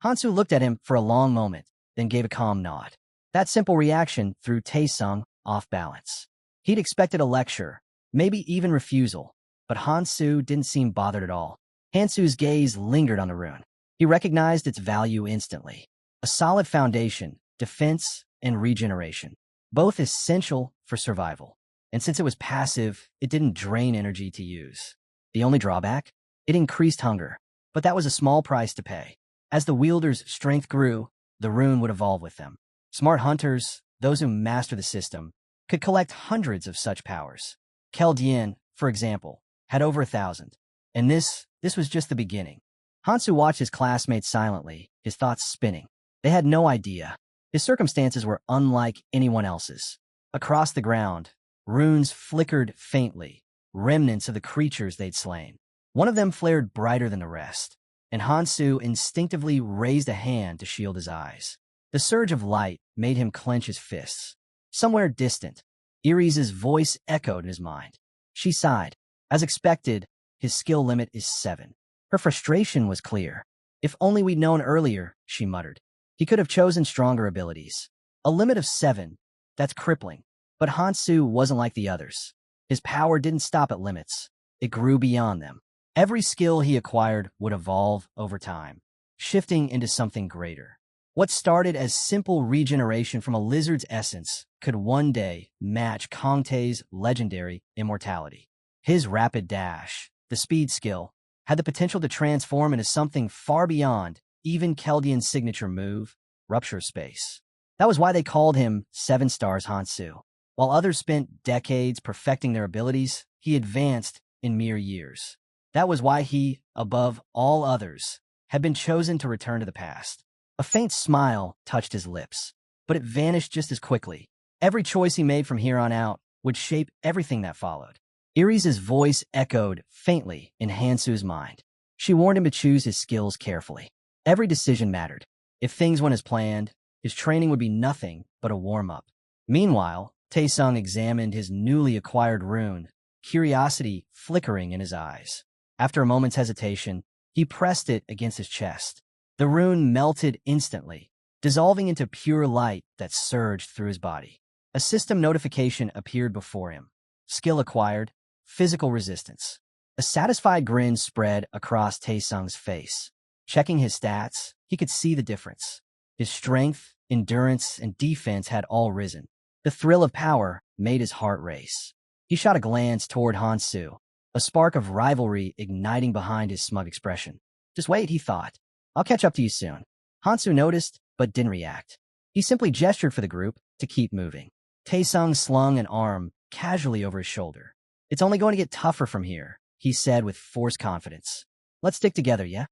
Hansu looked at him for a long moment, then gave a calm nod. That simple reaction threw Taesung off balance. He'd expected a lecture, maybe even refusal, but Hansu didn't seem bothered at all. Hansu's gaze lingered on the rune. He recognized its value instantly. A solid foundation, defense, and regeneration, both essential for survival. And since it was passive, it didn't drain energy to use. The only drawback? It increased hunger, but that was a small price to pay. As the wielder's strength grew, the rune would evolve with them. Smart hunters, those who master the system, could collect hundreds of such powers. Keldian, for example, had over 1,000. And this was just the beginning. Hansu watched his classmates silently, his thoughts spinning. They had no idea. His circumstances were unlike anyone else's. Across the ground, runes flickered faintly, remnants of the creatures they'd slain. One of them flared brighter than the rest, and Hansu instinctively raised a hand to shield his eyes. The surge of light made him clench his fists. Somewhere distant, Iris's voice echoed in his mind. She sighed. As expected, his skill limit is 7. Her frustration was clear. "If only we'd known earlier," she muttered. He could have chosen stronger abilities. A limit of 7, that's crippling. But Hansu wasn't like the others. His power didn't stop at limits. It grew beyond them. Every skill he acquired would evolve over time, shifting into something greater. What started as simple regeneration from a lizard's essence could one day match Kongtae's legendary immortality. His rapid dash, the speed skill, had the potential to transform into something far beyond even Keldian's signature move, Rupture Space. That was why they called him 7 Stars Hansu. While others spent decades perfecting their abilities, he advanced in mere years. That was why he, above all others, had been chosen to return to the past. A faint smile touched his lips, but it vanished just as quickly. Every choice he made from here on out would shape everything that followed. Iris's voice echoed faintly in Hansu's mind. She warned him to choose his skills carefully. Every decision mattered. If things went as planned, his training would be nothing but a warm-up. Meanwhile, Taesung examined his newly acquired rune, curiosity flickering in his eyes. After a moment's hesitation, he pressed it against his chest. The rune melted instantly, dissolving into pure light that surged through his body. A system notification appeared before him. Skill acquired, physical resistance. A satisfied grin spread across Taesung's face. Checking his stats, he could see the difference. His strength, endurance, and defense had all risen. The thrill of power made his heart race. He shot a glance toward Hansu, a spark of rivalry igniting behind his smug expression. "Just wait," he thought. "I'll catch up to you soon." Hansu noticed, but didn't react. He simply gestured for the group to keep moving. Taesung slung an arm casually over his shoulder. "It's only going to get tougher from here," he said with forced confidence. "Let's stick together, yeah?"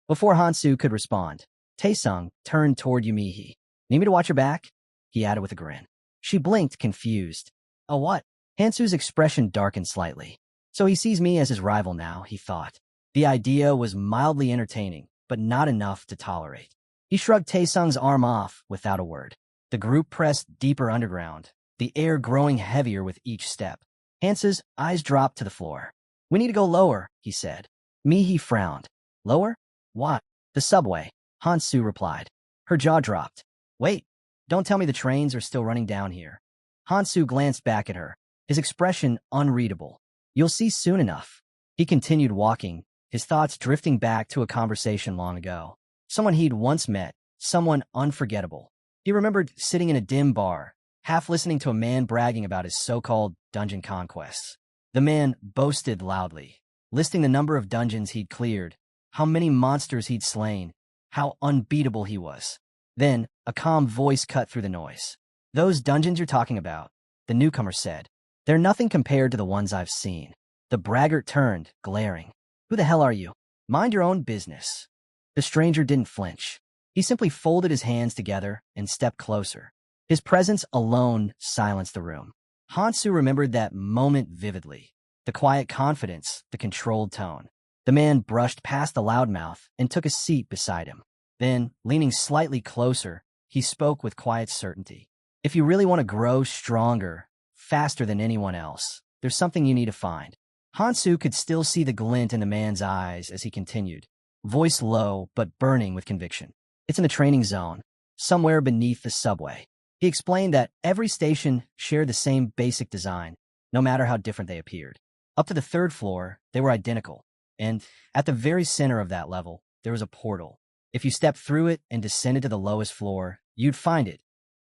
Before Hansu could respond, Taesung turned toward Yumihi. "Need me to watch your back?" he added with a grin. She blinked, confused. "Oh, what?" Hansu's expression darkened slightly. So he sees me as his rival now, he thought. The idea was mildly entertaining, but not enough to tolerate. He shrugged Taesung's arm off without a word. The group pressed deeper underground, the air growing heavier with each step. Hansu's eyes dropped to the floor. "We need to go lower," he said. Mihi frowned. "Lower? Why? The subway, Hansu replied. Her jaw dropped. Wait, don't tell me the trains are still running down here. Hansu glanced back at her, his expression unreadable. You'll see soon enough. He continued walking, his thoughts drifting back to a conversation long ago. Someone he'd once met, someone unforgettable. He remembered sitting in a dim bar, half listening to a man bragging about his so-called dungeon conquests. The man boasted loudly, listing the number of dungeons he'd cleared, how many monsters he'd slain, how unbeatable he was. Then, a calm voice cut through the noise. Those dungeons you're talking about, the newcomer said. They're nothing compared to the ones I've seen. The braggart turned, glaring. Who the hell are you? Mind your own business. The stranger didn't flinch. He simply folded his hands together and stepped closer. His presence alone silenced the room. Hansu remembered that moment vividly. The quiet confidence, the controlled tone. The man brushed past the loudmouth and took a seat beside him. Then, leaning slightly closer, he spoke with quiet certainty. If you really want to grow stronger, faster than anyone else, there's something you need to find. Hansu could still see the glint in the man's eyes as he continued, voice low but burning with conviction. It's in the training zone, somewhere beneath the subway. He explained that every station shared the same basic design, no matter how different they appeared. Up to the third floor, they were identical, and at the very center of that level, there was a portal. If you stepped through it and descended to the lowest floor, you'd find it,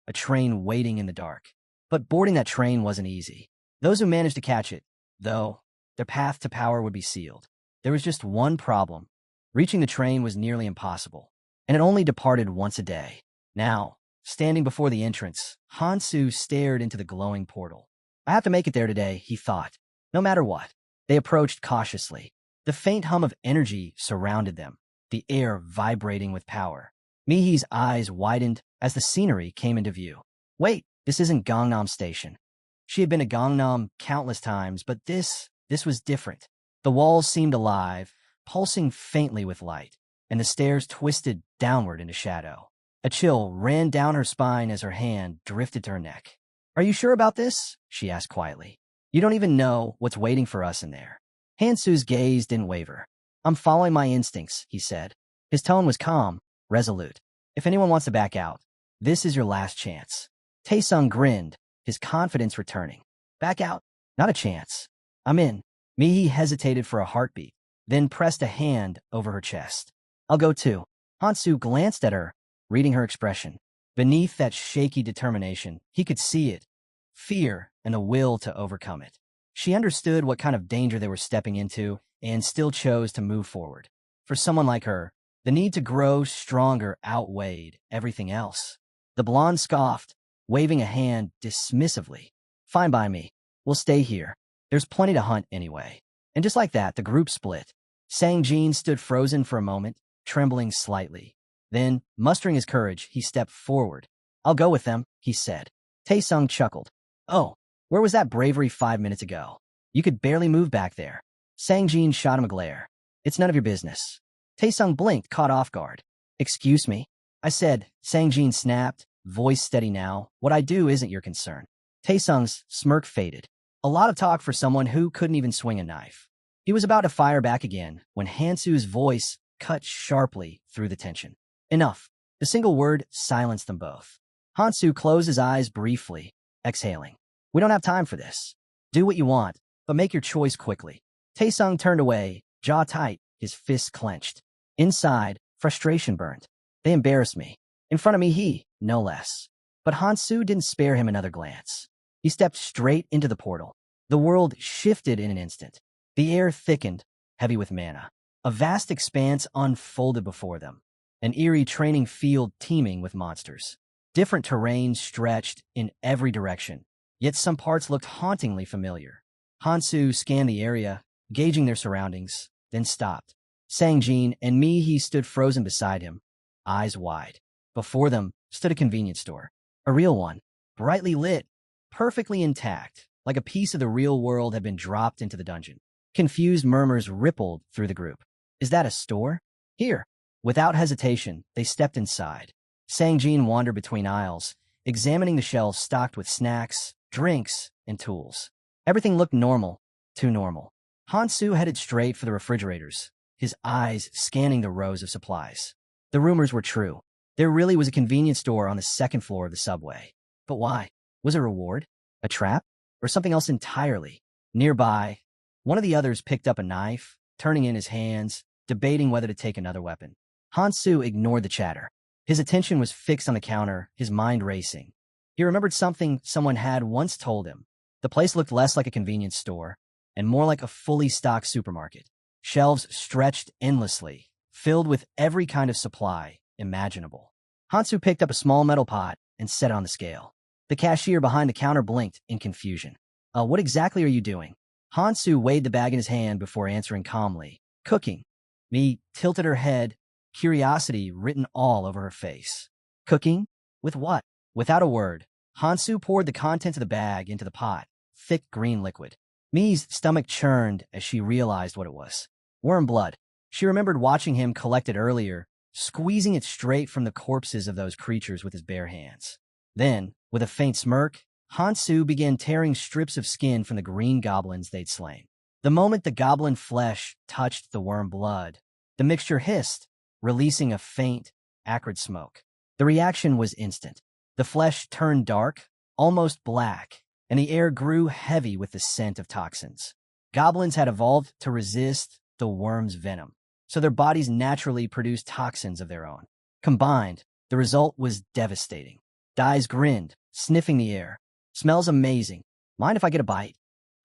a train waiting in the dark. But boarding that train wasn't easy. Those who managed to catch it, though, their path to power would be sealed. There was just one problem. Reaching the train was nearly impossible, and it only departed once a day. Now, standing before the entrance, Hansu stared into the glowing portal. I have to make it there today, he thought, no matter what. They approached cautiously. The faint hum of energy surrounded them, the air vibrating with power. Mihi's eyes widened as the scenery came into view. Wait, this isn't Gangnam Station. She had been to Gangnam countless times, but this was different. The walls seemed alive, pulsing faintly with light, and the stairs twisted downward into shadow. A chill ran down her spine as her hand drifted to her neck. Are you sure about this? She asked quietly. You don't even know what's waiting for us in there. Hansu's gaze didn't waver. I'm following my instincts, he said. His tone was calm, resolute. If anyone wants to back out, this is your last chance. Taesung grinned, his confidence returning. Back out? Not a chance. I'm in. Mihi hesitated for a heartbeat, then pressed a hand over her chest. I'll go too. Hansu glanced at her, reading her expression. Beneath that shaky determination, he could see it, fear and a will to overcome it. She understood what kind of danger they were stepping into and still chose to move forward. For someone like her, the need to grow stronger outweighed everything else. The blonde scoffed, waving a hand dismissively. Fine by me. We'll stay here. There's plenty to hunt anyway. And just like that, the group split. Sang-jin stood frozen for a moment, trembling slightly. Then, mustering his courage, he stepped forward. I'll go with them, he said. Taesung chuckled. Oh, where was that bravery 5 minutes ago? You could barely move back there. Sang-jin shot him a glare. It's none of your business. Taesung blinked, caught off guard. Excuse me? I said, Sang-jin snapped, voice steady now. What I do isn't your concern. Taesung's smirk faded. A lot of talk for someone who couldn't even swing a knife. He was about to fire back again when Hansu's voice cut sharply through the tension. Enough. The single word silenced them both. Hansu closed his eyes briefly, exhaling. We don't have time for this. Do what you want, but make your choice quickly. Taesung turned away, jaw tight, his fists clenched. Inside, frustration burned. They embarrassed me. In front of me, he, no less. But Hansu didn't spare him another glance. He stepped straight into the portal. The world shifted in an instant. The air thickened, heavy with mana. A vast expanse unfolded before them. An eerie training field teeming with monsters. Different terrains stretched in every direction, yet some parts looked hauntingly familiar. Hansu scanned the area, gauging their surroundings, then stopped. Sang-jin and Mihi stood frozen beside him, eyes wide. Before them stood a convenience store. A real one, brightly lit, perfectly intact, like a piece of the real world had been dropped into the dungeon. Confused murmurs rippled through the group. Is that a store? Here. Without hesitation, they stepped inside. Sang-jin wandered between aisles, examining the shelves stocked with snacks, drinks, and tools. Everything looked normal, too normal. Hansu headed straight for the refrigerators, his eyes scanning the rows of supplies. The rumors were true. There really was a convenience store on the second floor of the subway. But why? Was it a reward? A trap? Or something else entirely? Nearby, one of the others picked up a knife, turning in his hands, debating whether to take another weapon. Hansu ignored the chatter. His attention was fixed on the counter, his mind racing. He remembered something someone had once told him. The place looked less like a convenience store and more like a fully stocked supermarket. Shelves stretched endlessly, filled with every kind of supply imaginable. Hansu picked up a small metal pot and set it on the scale. The cashier behind the counter blinked in confusion. What exactly are you doing? Hansu weighed the bag in his hand before answering calmly. Cooking. Mi tilted her head, curiosity written all over her face. Cooking? With what? Without a word, Hansu poured the contents of the bag into the pot, thick green liquid. Mi's stomach churned as she realized what it was. Worm blood. She remembered watching him collect it earlier, squeezing it straight from the corpses of those creatures with his bare hands. Then, with a faint smirk, Hansu began tearing strips of skin from the green goblins they'd slain. The moment the goblin flesh touched the worm blood, the mixture hissed, releasing a faint, acrid smoke. The reaction was instant. The flesh turned dark, almost black, and the air grew heavy with the scent of toxins. Goblins had evolved to resist the worm's venom, so their bodies naturally produced toxins of their own. Combined, the result was devastating. Dais grinned, sniffing the air. Smells amazing. Mind if I get a bite?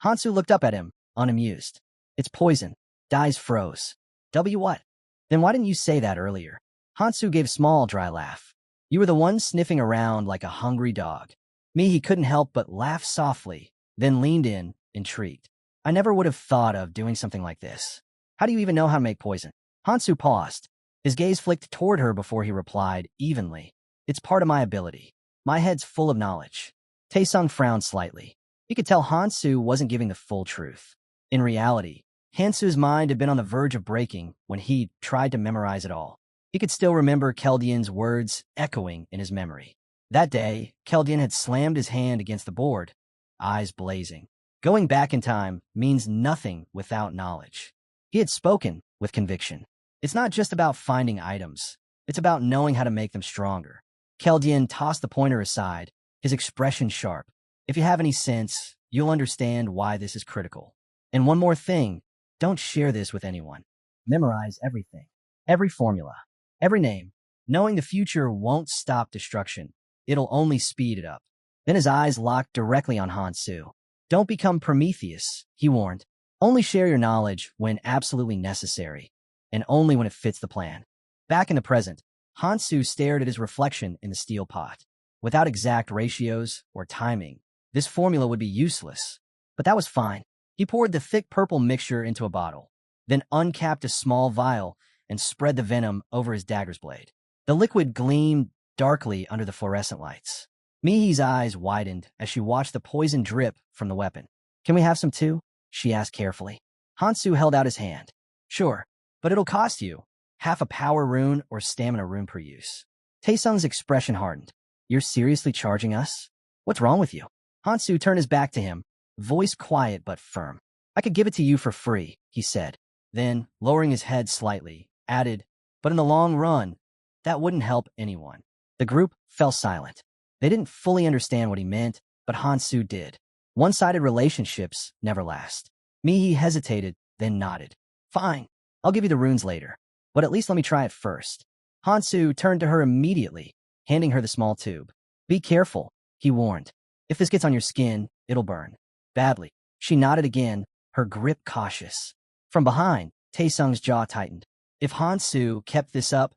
Hansu looked up at him, unamused. It's poison. Dais froze. What? Then why didn't you say that earlier? Hansu gave a small, dry laugh. You were the one sniffing around like a hungry dog. He couldn't help but laugh softly, then leaned in, intrigued. I never would have thought of doing something like this. How do you even know how to make poison? Hansu paused. His gaze flicked toward her before he replied, evenly. It's part of my ability. My head's full of knowledge. Taesung frowned slightly. He could tell Hansu wasn't giving the full truth. In reality, Hansu's mind had been on the verge of breaking when he tried to memorize it all. He could still remember Keldian's words echoing in his memory. That day, Keldian had slammed his hand against the board, eyes blazing. Going back in time means nothing without knowledge. He had spoken with conviction. It's not just about finding items. It's about knowing how to make them stronger. Keldian tossed the pointer aside, his expression sharp. If you have any sense, you'll understand why this is critical. And one more thing, don't share this with anyone. Memorize everything, every formula, every name. Knowing the future won't stop destruction. It'll only speed it up. Then his eyes locked directly on Hansu. Don't become Prometheus, he warned. Only share your knowledge when absolutely necessary, and only when it fits the plan. Back in the present, Hansu stared at his reflection in the steel pot. Without exact ratios or timing, this formula would be useless. But that was fine. He poured the thick purple mixture into a bottle, then uncapped a small vial and spread the venom over his dagger's blade. The liquid gleamed darkly under the fluorescent lights. Mihi's eyes widened as she watched the poison drip from the weapon. Can we have some too? She asked carefully. Hansu held out his hand. Sure, but it'll cost you half a power rune or stamina rune per use. Taesung's expression hardened. You're seriously charging us? What's wrong with you? Hansu turned his back to him, voice quiet but firm. I could give it to you for free, he said. Then, lowering his head slightly, added, but in the long run, that wouldn't help anyone. The group fell silent. They didn't fully understand what he meant, but Hansu did. One-sided relationships never last. Mihi hesitated, then nodded. Fine, I'll give you the runes later, but at least let me try it first. Hansu turned to her immediately, handing her the small tube. Be careful, he warned. If this gets on your skin, it'll burn. Badly. She nodded again, her grip cautious. From behind, Taesung's jaw tightened. If Hansu kept this up,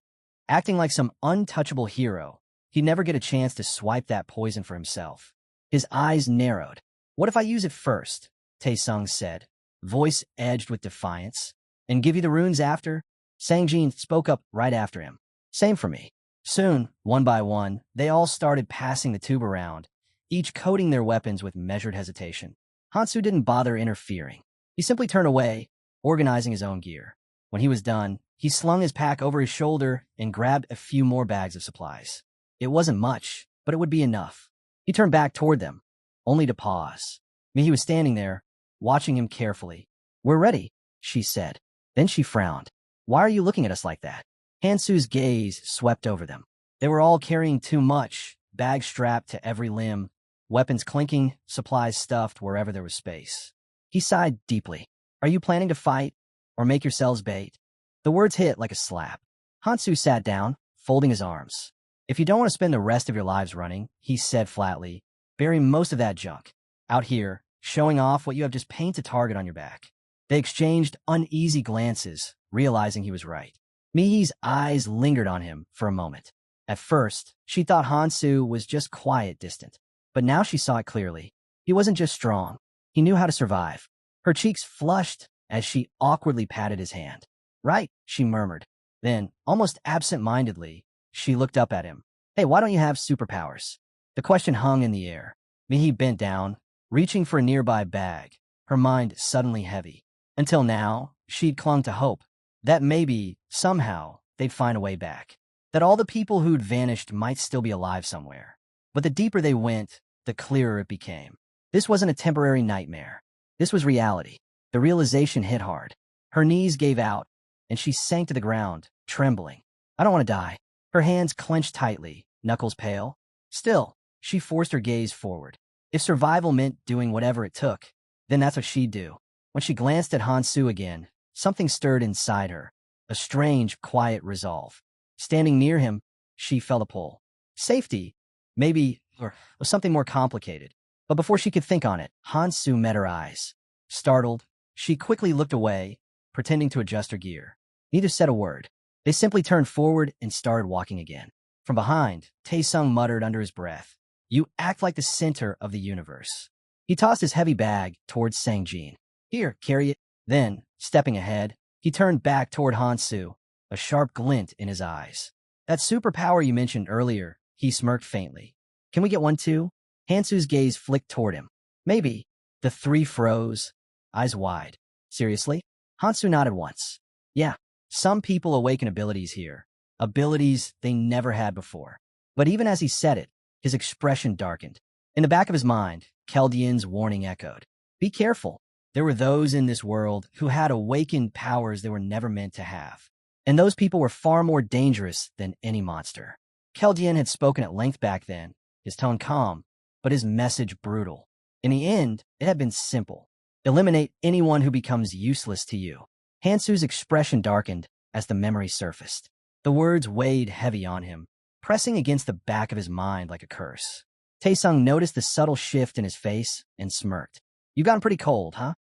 acting like some untouchable hero, he'd never get a chance to swipe that poison for himself. His eyes narrowed. What if I use it first? Taesung said, voice edged with defiance. And give you the runes after? Sangjin spoke up right after him. Same for me. Soon, one by one, they all started passing the tube around, each coating their weapons with measured hesitation. Hansu didn't bother interfering. He simply turned away, organizing his own gear. When he was done, he slung his pack over his shoulder and grabbed a few more bags of supplies. It wasn't much, but it would be enough. He turned back toward them, only to pause. Mihi was standing there, watching him carefully. We're ready, she said. Then she frowned. Why are you looking at us like that? Hansu's gaze swept over them. They were all carrying too much, bags strapped to every limb, weapons clinking, supplies stuffed wherever there was space. He sighed deeply. Are you planning to fight or make yourselves bait? The words hit like a slap. Hansu sat down, folding his arms. If you don't want to spend the rest of your lives running, he said flatly, bury most of that junk out here, showing off what you have just painted a target on your back. They exchanged uneasy glances, realizing he was right. Mihi's eyes lingered on him for a moment. At first, she thought Hansu was just quiet, distant. But now she saw it clearly. He wasn't just strong. He knew how to survive. Her cheeks flushed as she awkwardly patted his hand. Right, she murmured. Then, almost absent-mindedly, she looked up at him. Hey, why don't you have superpowers? The question hung in the air. Mihi bent down, reaching for a nearby bag, her mind suddenly heavy. Until now, she'd clung to hope that maybe, somehow, they'd find a way back. That all the people who'd vanished might still be alive somewhere. But the deeper they went, the clearer it became. This wasn't a temporary nightmare. This was reality. The realization hit hard. Her knees gave out, and she sank to the ground, trembling. I don't want to die. Her hands clenched tightly, knuckles pale. Still, she forced her gaze forward. If survival meant doing whatever it took, then that's what she'd do. When she glanced at Hansu again, something stirred inside her, a strange, quiet resolve. Standing near him, she felt a pull. Safety, maybe, or something more complicated. But before she could think on it, Hansu met her eyes. Startled, she quickly looked away, pretending to adjust her gear. Neither said a word. They simply turned forward and started walking again. From behind, Taesung muttered under his breath, You act like the center of the universe. He tossed his heavy bag towards Sangjin. Here, carry it. Then, stepping ahead, he turned back toward Hansu, a sharp glint in his eyes. That superpower you mentioned earlier, he smirked faintly. Can we get one too? Hansu's gaze flicked toward him. Maybe. The three froze, eyes wide. Seriously? Hansu nodded once. Yeah, some people awaken abilities here. Abilities they never had before. But even as he said it, his expression darkened. In the back of his mind, Keldian's warning echoed. Be careful. There were those in this world who had awakened powers they were never meant to have. And those people were far more dangerous than any monster. Keldian had spoken at length back then, his tone calm, but his message brutal. In the end, it had been simple. Eliminate anyone who becomes useless to you. Hansu's expression darkened as the memory surfaced. The words weighed heavy on him, pressing against the back of his mind like a curse. Taesung noticed the subtle shift in his face and smirked. You've gotten pretty cold, huh?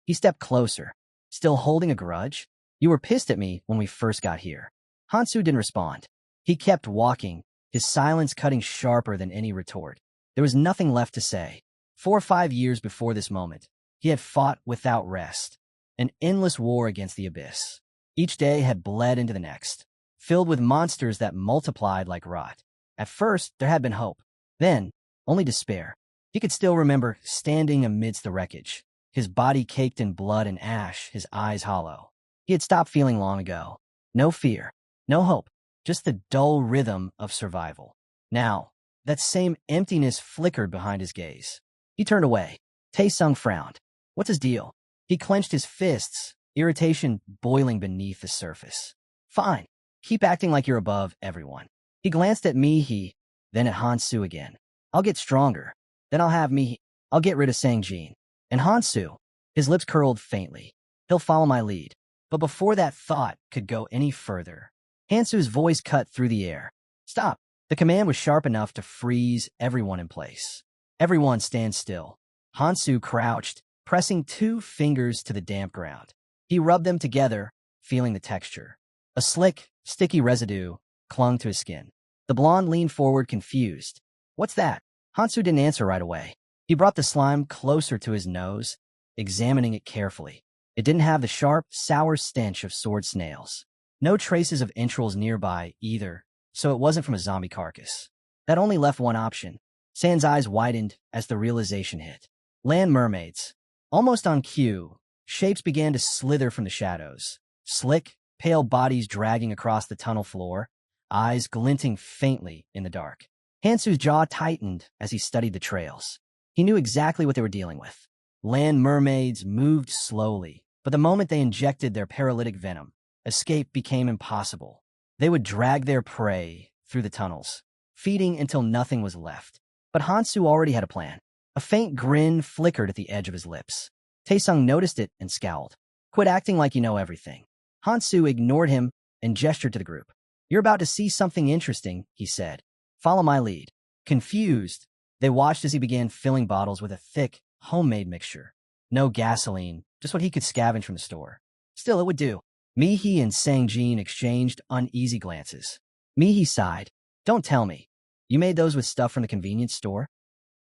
He stepped closer. Still holding a grudge? You were pissed at me when we first got here. Hansu didn't respond. He kept walking, his silence cutting sharper than any retort. There was nothing left to say. 4 or 5 years before this moment, he had fought without rest, an endless war against the abyss. Each day had bled into the next, filled with monsters that multiplied like rot. At first, there had been hope. Then, only despair. He could still remember standing amidst the wreckage, his body caked in blood and ash, his eyes hollow. He had stopped feeling long ago. No fear, no hope, just the dull rhythm of survival. Now, that same emptiness flickered behind his gaze. He turned away. Taesung frowned. What's his deal? He clenched his fists, irritation boiling beneath the surface. Fine. Keep acting like you're above everyone. He glanced at Mihi, then at Hansu again. I'll get stronger. Then I'll have Mihi. I'll get rid of Sangjin. And Hansu, his lips curled faintly. He'll follow my lead. But before that thought could go any further, Hansu's voice cut through the air. Stop. The command was sharp enough to freeze everyone in place. Everyone stand still. Hansu crouched, pressing 2 fingers to the damp ground. He rubbed them together, feeling the texture. A slick, sticky residue clung to his skin. The blonde leaned forward, confused. What's that? Hansu didn't answer right away. He brought the slime closer to his nose, examining it carefully. It didn't have the sharp, sour stench of sword snails. No traces of entrails nearby either, so it wasn't from a zombie carcass. That only left one option. San's eyes widened as the realization hit. Land mermaids. Almost on cue, shapes began to slither from the shadows. Slick, pale bodies dragging across the tunnel floor, eyes glinting faintly in the dark. Hansu's jaw tightened as he studied the trails. He knew exactly what they were dealing with. Land mermaids moved slowly, but the moment they injected their paralytic venom, escape became impossible. They would drag their prey through the tunnels, feeding until nothing was left. But Hansu already had a plan. A faint grin flickered at the edge of his lips. Taesung noticed it and scowled. "Quit acting like you know everything." Hansu ignored him and gestured to the group. "You're about to see something interesting," he said. "Follow my lead." Confused, they watched as he began filling bottles with a thick, homemade mixture. No gasoline, just what he could scavenge from the store. Still, it would do. Mihi and Sang-jin exchanged uneasy glances. Mihi sighed. "Don't tell me. You made those with stuff from the convenience store?"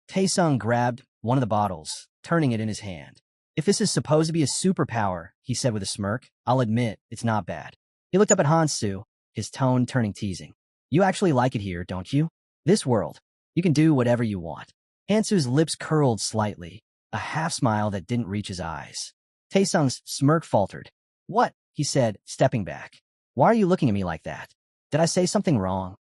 Taesung grabbed one of the bottles, turning it in his hand. "If this is supposed to be a superpower," he said with a smirk, "I'll admit it's not bad." He looked up at Hansu, his tone turning teasing. "You actually like it here, don't you? This world. You can do whatever you want." Hansu's lips curled slightly, a half-smile that didn't reach his eyes. Taesung's smirk faltered. "What?" he said, stepping back. "Why are you looking at me like that? Did I say something wrong?"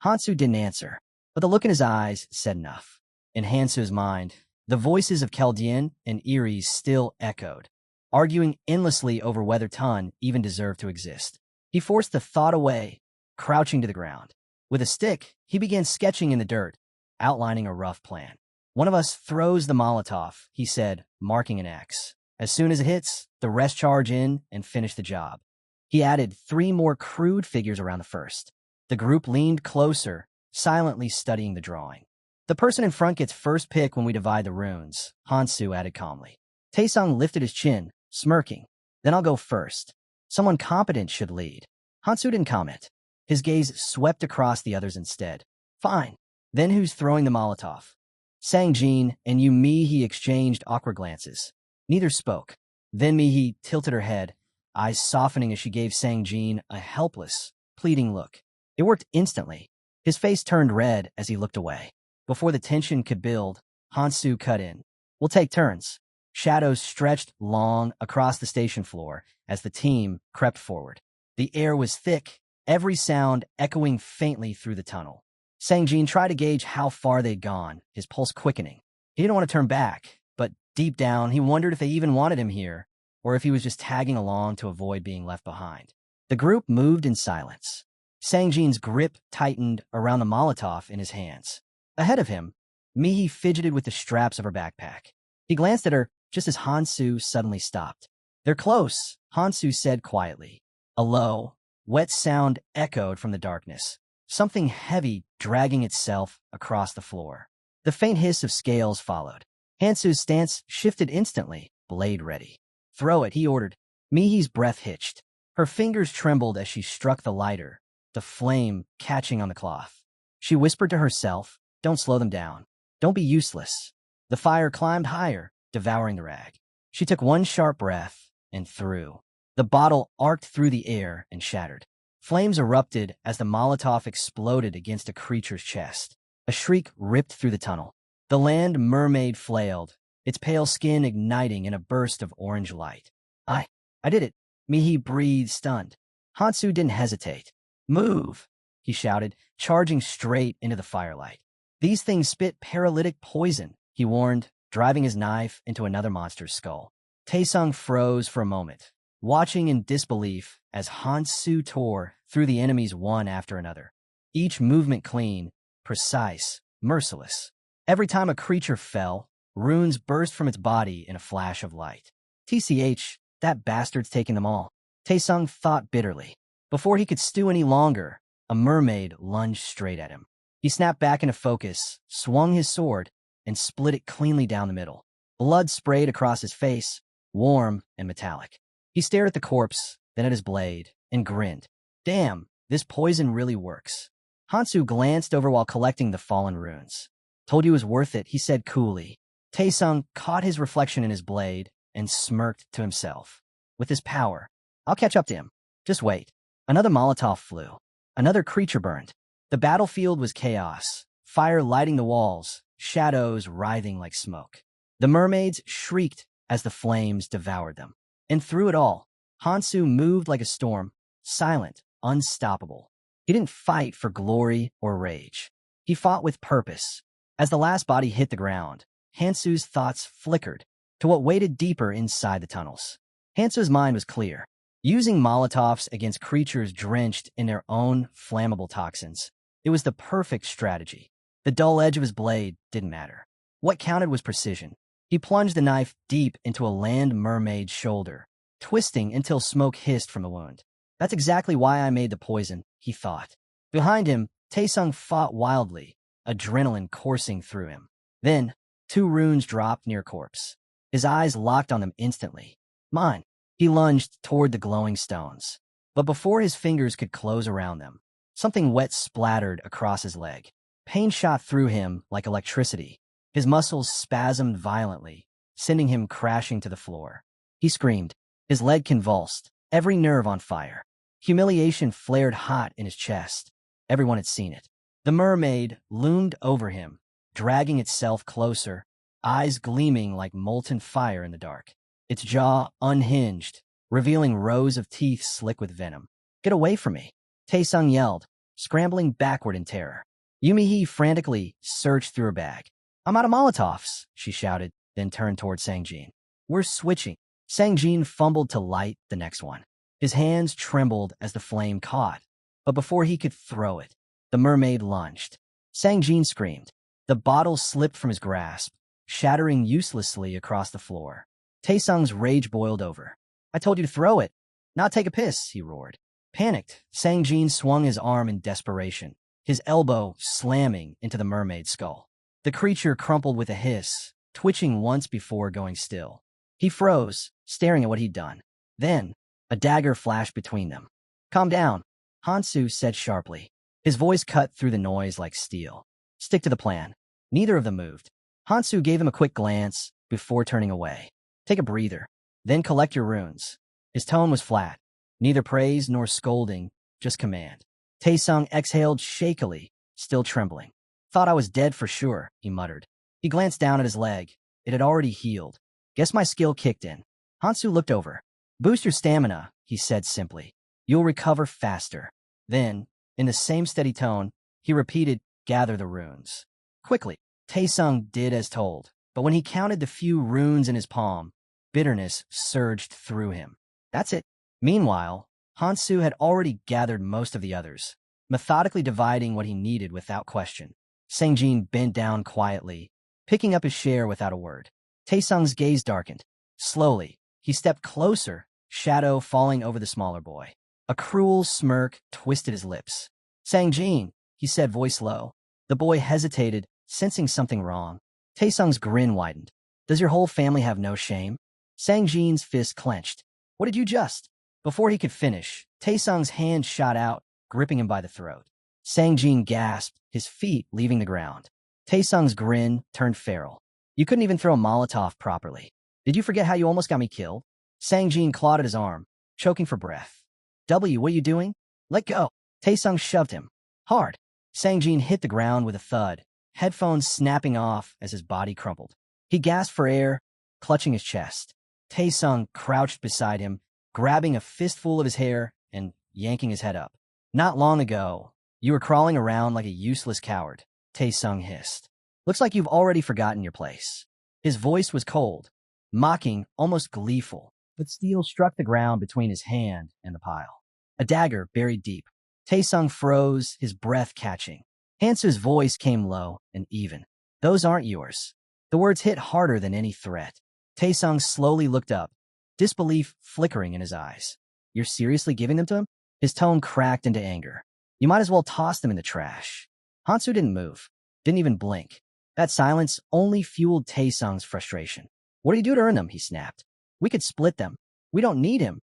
Hansu didn't answer, but the look in his eyes said enough. In Hansu's mind, the voices of Chaldean and Eries still echoed, arguing endlessly over whether Tun even deserved to exist. He forced the thought away, crouching to the ground. With a stick, he began sketching in the dirt, outlining a rough plan. "One of us throws the Molotov," he said, marking an X. "As soon as it hits, the rest charge in and finish the job." He added 3 more crude figures around the first. The group leaned closer, silently studying the drawing. "The person in front gets first pick when we divide the runes," Hansu added calmly. Taesung lifted his chin, smirking. "Then I'll go first. Someone competent should lead." Hansu didn't comment. His gaze swept across the others instead. "Fine. Then who's throwing the Molotov?" Sang-jin and Mihi exchanged awkward glances. Neither spoke. Then Mihi tilted her head, eyes softening as she gave Sang-jin a helpless, pleading look. It worked instantly. His face turned red as he looked away. Before the tension could build, Hansu cut in. "We'll take turns." Shadows stretched long across the station floor as the team crept forward. The air was thick, every sound echoing faintly through the tunnel. Sang-jin tried to gauge how far they'd gone, his pulse quickening. He didn't want to turn back, but deep down, he wondered if they even wanted him here, or if he was just tagging along to avoid being left behind. The group moved in silence. Sang-jin's grip tightened around the Molotov in his hands. Ahead of him, Mihi fidgeted with the straps of her backpack. He glanced at her just as Hansu suddenly stopped. "They're close," Hansu said quietly. A low, wet sound echoed from the darkness, something heavy dragging itself across the floor. The faint hiss of scales followed. Hansu's stance shifted instantly, blade ready. "Throw it," he ordered. Mihi's breath hitched. Her fingers trembled as she struck the lighter, the flame catching on the cloth. She whispered to herself, "Don't slow them down. Don't be useless." The fire climbed higher, devouring the rag. She took one sharp breath and threw. The bottle arced through the air and shattered. Flames erupted as the Molotov exploded against a creature's chest. A shriek ripped through the tunnel. The land mermaid flailed, its pale skin igniting in a burst of orange light. I did it," Mihi breathed, stunned. Hansu didn't hesitate. "Move," he shouted, charging straight into the firelight. "These things spit paralytic poison," he warned, driving his knife into another monster's skull. Taesung froze for a moment, watching in disbelief as Hansu tore through the enemies one after another. Each movement clean, precise, merciless. Every time a creature fell, runes burst from its body in a flash of light. TCH, that bastard's taking them all. Taesung thought bitterly. Before he could stew any longer, a mermaid lunged straight at him. He snapped back into focus, swung his sword, and split it cleanly down the middle. Blood sprayed across his face, warm and metallic. He stared at the corpse, then at his blade, and grinned. "Damn, this poison really works." Hansu glanced over while collecting the fallen runes. "Told you it was worth it," he said coolly. Taesung caught his reflection in his blade and smirked to himself. "With his power, I'll catch up to him. Just wait." Another Molotov flew. Another creature burned. The battlefield was chaos, fire lighting the walls, shadows writhing like smoke. The mermaids shrieked as the flames devoured them. And through it all, Hansu moved like a storm, silent, unstoppable. He didn't fight for glory or rage. He fought with purpose. As the last body hit the ground, Hansu's thoughts flickered to what waited deeper inside the tunnels. Hansu's mind was clear. using Molotovs against creatures drenched in their own flammable toxins. It was the perfect strategy. The dull edge of his blade didn't matter. What counted was precision. He plunged the knife deep into a land mermaid's shoulder, twisting until smoke hissed from the wound. That's exactly why I made the poison, he thought. Behind him, Taesung fought wildly, adrenaline coursing through him. Then, 2 runes dropped near corpse. His eyes locked on them instantly. Mine. He lunged toward the glowing stones. But before his fingers could close around them, something wet splattered across his leg. Pain shot through him like electricity. His muscles spasmed violently, sending him crashing to the floor. He screamed. His leg convulsed, every nerve on fire. Humiliation flared hot in his chest. Everyone had seen it. The mermaid loomed over him, dragging itself closer, eyes gleaming like molten fire in the dark. Its jaw unhinged, revealing rows of teeth slick with venom. "Get away from me," Taesung yelled, scrambling backward in terror. Yumihi frantically searched through her bag. "I'm out of Molotovs," she shouted, then turned toward Sangjin. "We're switching." Sangjin fumbled to light the next one. His hands trembled as the flame caught, but before he could throw it, the mermaid lunged. Sangjin screamed. The bottle slipped from his grasp, shattering uselessly across the floor. Taesung's rage boiled over. "I told you to throw it, not take a piss," he roared. Panicked, Sangjin swung his arm in desperation, his elbow slamming into the mermaid's skull. The creature crumpled with a hiss, twitching once before going still. He froze, staring at what he'd done. Then, a dagger flashed between them. "Calm down," Hansu said sharply. His voice cut through the noise like steel. "Stick to the plan." Neither of them moved. Hansu gave him a quick glance before turning away. "Take a breather, then collect your runes." His tone was flat, neither praise nor scolding, just command. Taesung exhaled shakily, still trembling. "Thought I was dead for sure," he muttered. He glanced down at his leg. It had already healed. "Guess my skill kicked in." Hansu looked over. "Boost your stamina," he said simply. "You'll recover faster." Then, in the same steady tone, he repeated, "Gather the runes." Quickly, Taesung did as told, but when he counted the few runes in his palm, bitterness surged through him. That's it. Meanwhile, Hansu had already gathered most of the others, methodically dividing what he needed without question. Sangjin bent down quietly, picking up his share without a word. Taesung's gaze darkened. Slowly, he stepped closer, shadow falling over the smaller boy. A cruel smirk twisted his lips. "Sangjin," he said, voice low. The boy hesitated, sensing something wrong. Taesung's grin widened. "Does your whole family have no shame?" Sangjin's fist clenched. "What did you just—" Before he could finish, Taesung's hand shot out, gripping him by the throat. Sangjin gasped, his feet leaving the ground. Taesung's grin turned feral. "You couldn't even throw a Molotov properly. Did you forget how you almost got me killed?" Sangjin clawed at his arm, choking for breath. What are you doing?" "Let go." Taesung shoved him. Hard. Sangjin hit the ground with a thud, headphones snapping off as his body crumpled. He gasped for air, clutching his chest. Taesung crouched beside him, grabbing a fistful of his hair and yanking his head up. "Not long ago, you were crawling around like a useless coward," Taesung hissed. "Looks like you've already forgotten your place." His voice was cold, mocking, almost gleeful, but steel struck the ground between his hand and the pile. A dagger buried deep. Taesung froze, his breath catching. Hansu's voice came low and even. "Those aren't yours." The words hit harder than any threat. Taesung slowly looked up, disbelief flickering in his eyes. "You're seriously giving them to him?" His tone cracked into anger. "You might as well toss them in the trash." Hansu didn't move, didn't even blink. That silence only fueled Taesung's frustration. "What do you do to earn them?" he snapped. "We could split them. We don't need him."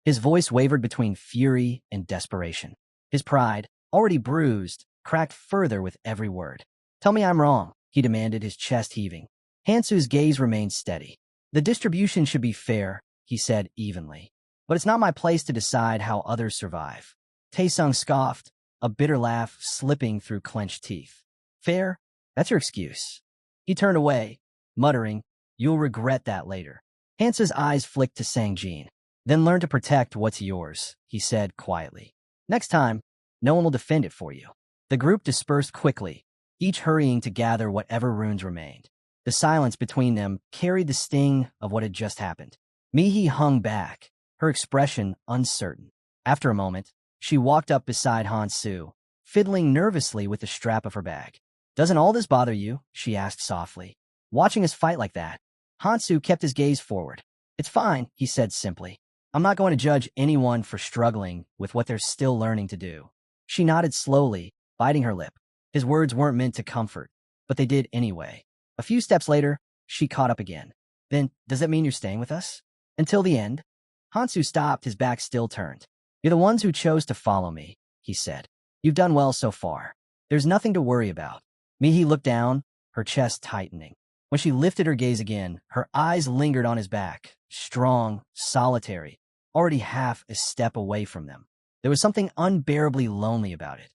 His voice wavered between fury and desperation. His pride, already bruised, cracked further with every word. "Tell me I'm wrong," he demanded, his chest heaving. Hansu's gaze remained steady. "The distribution should be fair," he said evenly. "But it's not my place to decide how others survive." Taesung scoffed, a bitter laugh slipping through clenched teeth. "Fair? That's your excuse." He turned away, muttering, "You'll regret that later." Hansu's eyes flicked to Sangjin. "Then learn to protect what's yours," he said quietly. "Next time, no one will defend it for you." The group dispersed quickly, each hurrying to gather whatever runes remained. The silence between them carried the sting of what had just happened. Mihi hung back, her expression uncertain. After a moment, she walked up beside Hansu, fiddling nervously with the strap of her bag. "Doesn't all this bother you?" she asked softly. "Watching us fight like that?" Hansu kept his gaze forward. "It's fine," he said simply. "I'm not going to judge anyone for struggling with what they're still learning to do." She nodded slowly, biting her lip. His words weren't meant to comfort, but they did anyway. A few steps later, she caught up again. "Then, does that mean you're staying with us? Until the end?" Hansu stopped, his back still turned. "You're the ones who chose to follow me," he said. "You've done well so far. There's nothing to worry about." Mihi looked down, her chest tightening. When she lifted her gaze again, her eyes lingered on his back, strong, solitary, already half a step away from them. There was something unbearably lonely about it.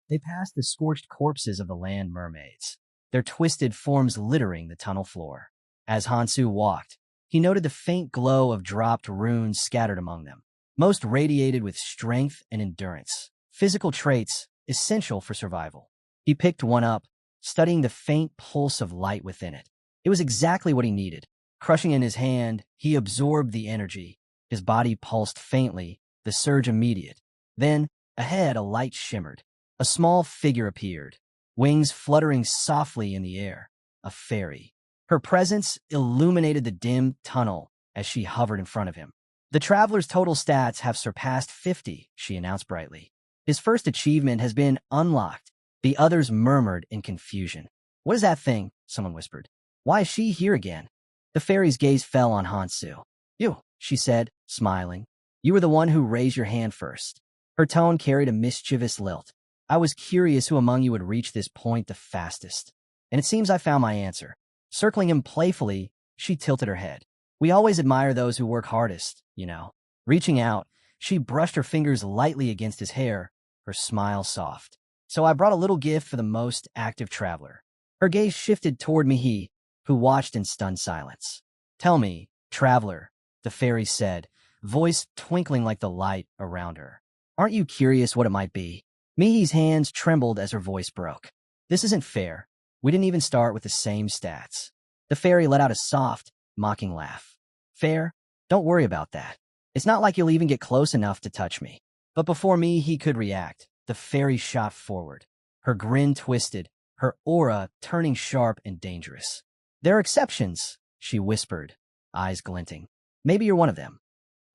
They passed the scorched corpses of the land mermaids, their twisted forms littering the tunnel floor. As Hansu walked, he noted the faint glow of dropped runes scattered among them. Most radiated with strength and endurance, physical traits essential for survival. He picked one up, studying the faint pulse of light within it. It was exactly what he needed. Crushing in his hand, he absorbed the energy. His body pulsed faintly, the surge immediate. Then, ahead, a light shimmered. A small figure appeared, wings fluttering softly in the air. A fairy. Her presence illuminated the dim tunnel as she hovered in front of him. "The traveler's total stats have surpassed 50, she announced brightly. "His first achievement has been unlocked." The others murmured in confusion. "What is that thing?" someone whispered. "Why is she here again?" The fairy's gaze fell on Hansu. "You," she said, smiling. "You were the one who raised your hand first." Her tone carried a mischievous lilt. "I was curious who among you would reach this point the fastest. And it seems I found my answer." Circling him playfully, she tilted her head. "We always admire those who work hardest, you know." Reaching out, she brushed her fingers lightly against his hair, her smile soft. "So I brought a little gift for the most active traveler." Her gaze shifted toward Mihi, who watched in stunned silence. "Tell me, traveler," the fairy said, voice twinkling like the light around her. "Aren't you curious what it might be?" Mihi's hands trembled as her voice broke. "This isn't fair. We didn't even start with the same stats." The fairy let out a soft, mocking laugh. "Fair? Don't worry about that. It's not like you'll even get close enough to touch me." But before Mihi could react, the fairy shot forward. Her grin twisted, her aura turning sharp and dangerous. "There are exceptions," she whispered, eyes glinting. "Maybe you're one of them."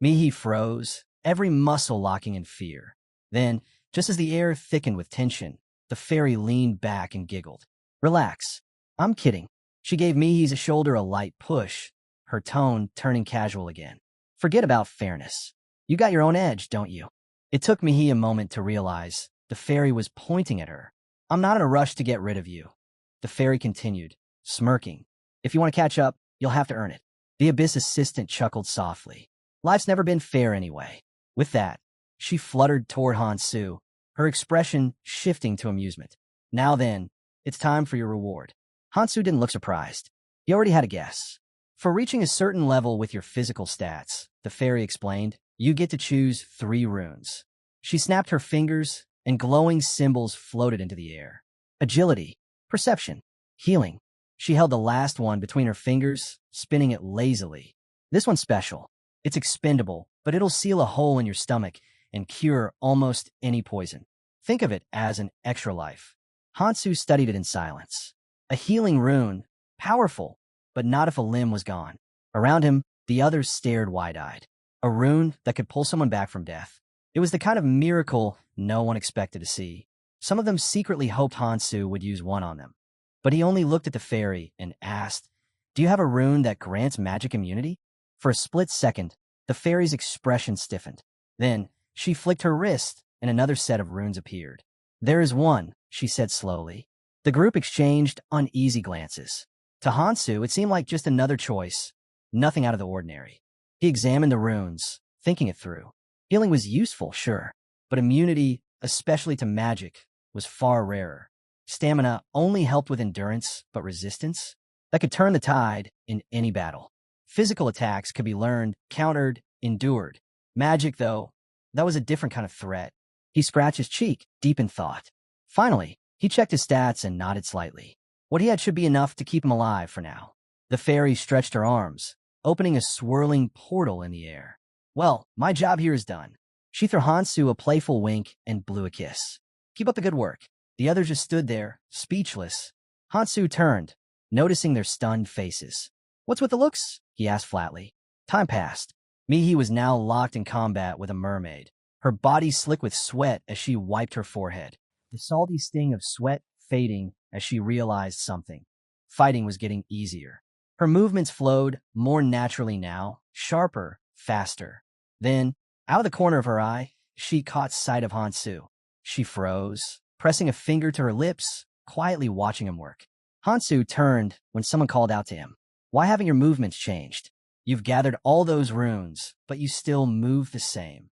Mihi froze, every muscle locking in fear. Then, just as the air thickened with tension, the fairy leaned back and giggled. "Relax. I'm kidding." She gave Mihi's shoulder a light push, her tone turning casual again. "Forget about fairness. You got your own edge, don't you?" It took Mihi a moment to realize the fairy was pointing at her. "I'm not in a rush to get rid of you," the fairy continued, smirking. "If you want to catch up, you'll have to earn it." The Abyss assistant chuckled softly. "Life's never been fair anyway." With that, she fluttered toward Hansu, her expression shifting to amusement. "Now then, it's time for your reward." Hansu didn't look surprised. He already had a guess. "For reaching a certain level with your physical stats," the fairy explained, "you get to choose 3 runes." She snapped her fingers, and glowing symbols floated into the air. Agility, perception, healing. She held the last one between her fingers, spinning it lazily. "This one's special. It's expendable, but it'll seal a hole in your stomach and cure almost any poison. Think of it as an extra life." Hansu studied it in silence. A healing rune, powerful, but not if a limb was gone. Around him, the others stared wide-eyed. A rune that could pull someone back from death. It was the kind of miracle no one expected to see. Some of them secretly hoped Hansu would use one on them. But he only looked at the fairy and asked, "Do you have a rune that grants magic immunity?" For a split second, the fairy's expression stiffened. Then, she flicked her wrist, and another set of runes appeared. "There is one," she said slowly. The group exchanged uneasy glances. To Hansu, it seemed like just another choice, nothing out of the ordinary. He examined the runes, thinking it through. Healing was useful, sure, but immunity, especially to magic, was far rarer. Stamina only helped with endurance, but resistance? That could turn the tide in any battle. Physical attacks could be learned, countered, endured. Magic, though, that was a different kind of threat. He scratched his cheek, deep in thought. Finally, he checked his stats and nodded slightly. What he had should be enough to keep him alive for now. The fairy stretched her arms, opening a swirling portal in the air. Well, my job here is done. She threw Hansu a playful wink and blew a kiss. Keep up the good work. The others just stood there, speechless. Hansu turned, noticing their stunned faces. What's with the looks? He asked flatly. Time passed. Mihi was now locked in combat with a mermaid, her body slick with sweat as she wiped her forehead, the salty sting of sweat fading as she realized something. Fighting was getting easier. Her movements flowed more naturally now, sharper, faster. Then, out of the corner of her eye, she caught sight of Hansu. She froze, pressing a finger to her lips, quietly watching him work. Hansu turned when someone called out to him. Why haven't your movements changed? You've gathered all those runes, but you still move the same.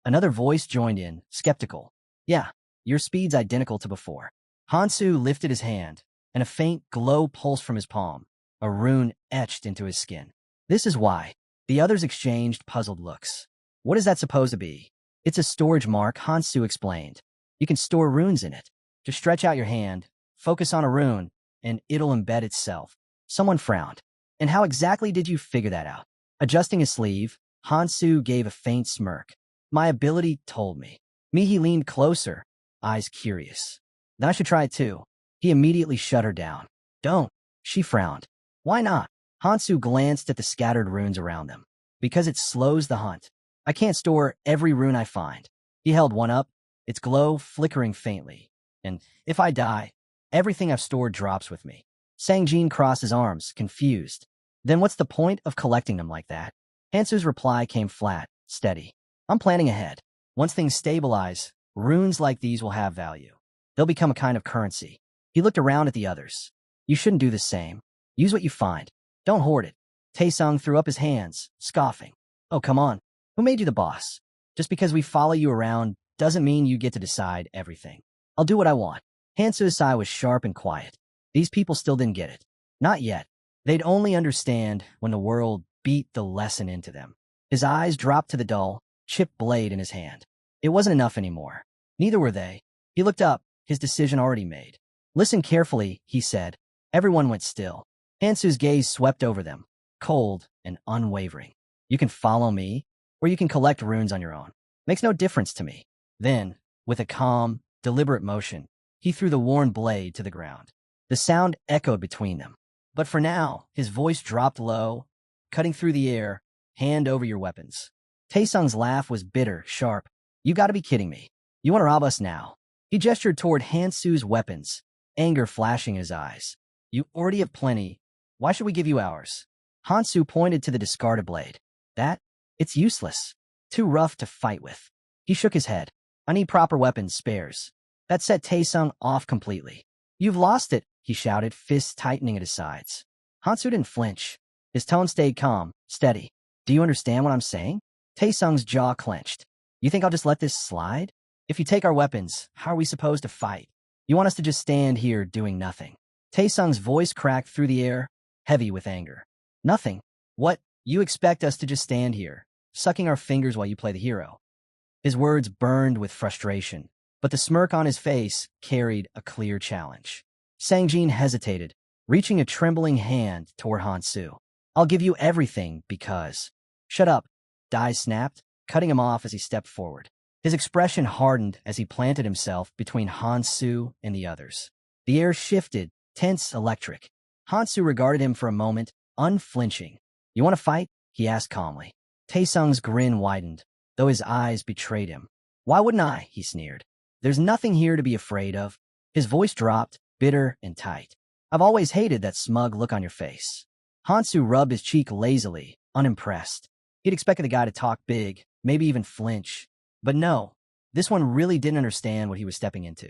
Another voice joined in, skeptical. Yeah, your speed's identical to before. Hansu lifted his hand, and a faint glow pulsed from his palm, a rune etched into his skin. This is why. The others exchanged puzzled looks. What is that supposed to be? It's a storage mark, Hansu explained. You can store runes in it. Just stretch out your hand, focus on a rune, and it'll embed itself. Someone frowned. And how exactly did you figure that out? Adjusting his sleeve, Hansu gave a faint smirk. My ability told me. Mihi leaned closer, eyes curious. Then I should try it too. He immediately shut her down. Don't. She frowned. Why not? Hansu glanced at the scattered runes around them. Because it slows the hunt. I can't store every rune I find. He held one up, its glow flickering faintly. And if I die, everything I've stored drops with me. Sangjin crossed his arms, confused. Then what's the point of collecting them like that? Hansu's reply came flat, steady. I'm planning ahead. Once things stabilize, runes like these will have value. They'll become a kind of currency. He looked around at the others. You shouldn't do the same. Use what you find. Don't hoard it. Taesung threw up his hands, scoffing. Oh, come on. Who made you the boss? Just because we follow you around doesn't mean you get to decide everything. I'll do what I want. Hansu's eye was sharp and quiet. These people still didn't get it. Not yet. They'd only understand when the world beat the lesson into them. His eyes dropped to the dull, chipped blade in his hand. It wasn't enough anymore. Neither were they. He looked up, his decision already made. Listen carefully, he said. Everyone went still. Hansu's gaze swept over them, cold and unwavering. You can follow me, or you can collect runes on your own. Makes no difference to me. Then, with a calm, deliberate motion, he threw the worn blade to the ground. The sound echoed between them. But for now, his voice dropped low, cutting through the air. Hand over your weapons. Taesung's laugh was bitter, sharp. You gotta be kidding me. You want to rob us now? He gestured toward Hansu's weapons, anger flashing in his eyes. You already have plenty. Why should we give you ours? Hansu pointed to the discarded blade. It's useless. Too rough to fight with. He shook his head. I need proper weapons, spares. That set Taesung off completely. You've lost it, he shouted, fists tightening at his sides. Hansu didn't flinch. His tone stayed calm, steady. Do you understand what I'm saying? Taesung's jaw clenched. You think I'll just let this slide? If you take our weapons, how are we supposed to fight? You want us to just stand here doing nothing? Taesung's voice cracked through the air, heavy with anger. Nothing. What? You expect us to just stand here, sucking our fingers while you play the hero? His words burned with frustration, but the smirk on his face carried a clear challenge. Sangjin hesitated, reaching a trembling hand toward Hansu. I'll give you everything because... Shut up, Dai snapped, cutting him off as he stepped forward. His expression hardened as he planted himself between Hansu and the others. The air shifted, tense, electric. Hansu regarded him for a moment, unflinching. You want to fight? He asked calmly. Taesung's grin widened, though his eyes betrayed him. Why wouldn't I? He sneered. There's nothing here to be afraid of. His voice dropped, bitter and tight. I've always hated that smug look on your face. Hansu rubbed his cheek lazily, unimpressed. He'd expected the guy to talk big, maybe even flinch. But no, this one really didn't understand what he was stepping into.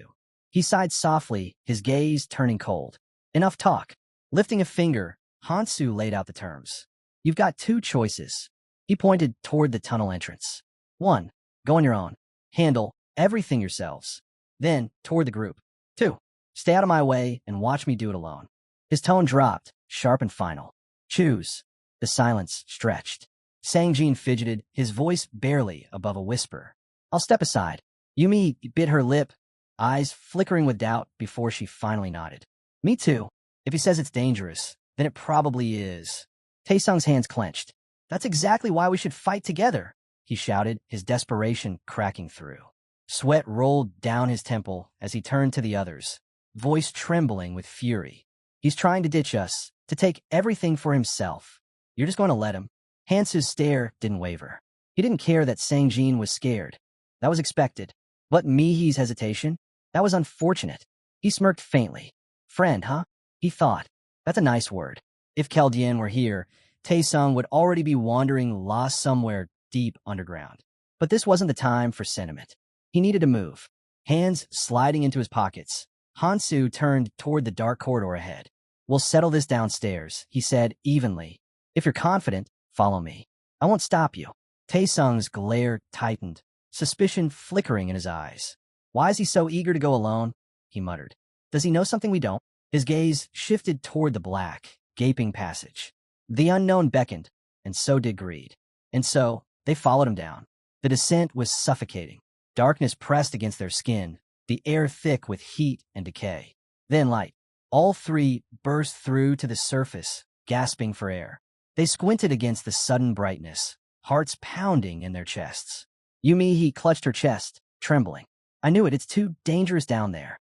He sighed softly, his gaze turning cold. Enough talk. Lifting a finger, Hansu laid out the terms. You've got two choices. He pointed toward the tunnel entrance. 1. Go on your own. Handle everything yourselves. Then, toward the group. 2. Stay out of my way and watch me do it alone. His tone dropped, sharp and final. Choose. The silence stretched. Sangjin fidgeted, his voice barely above a whisper. I'll step aside. Yumi bit her lip, eyes flickering with doubt before she finally nodded. Me too. If he says it's dangerous, then it probably is. Taesung's hands clenched. That's exactly why we should fight together. he shouted, his desperation cracking through. Sweat rolled down his temple as he turned to the others, voice trembling with fury. He's trying to ditch us, to take everything for himself. You're just going to let him? Hansu's stare didn't waver. He didn't care that Sangjin was scared. That was expected. But Mihi's hesitation? That was unfortunate. He smirked faintly. Friend, huh? He thought. That's a nice word. If Keldian were here, Taesung would already be wandering lost somewhere deep underground. But this wasn't the time for sentiment. He needed to move. Hands sliding into his pockets, Hansu turned toward the dark corridor ahead. We'll settle this downstairs, he said evenly. If you're confident, follow me. I won't stop you. Taesung's glare tightened, suspicion flickering in his eyes. Why is he so eager to go alone? He muttered. Does he know something we don't? His gaze shifted toward the black, gaping passage. The unknown beckoned, and so did greed. And so, they followed him down. The descent was suffocating. Darkness pressed against their skin, the air thick with heat and decay. Then light. All three burst through to the surface, gasping for air. They squinted against the sudden brightness, hearts pounding in their chests. Yumihi clutched her chest, trembling. I knew it, it's too dangerous down there.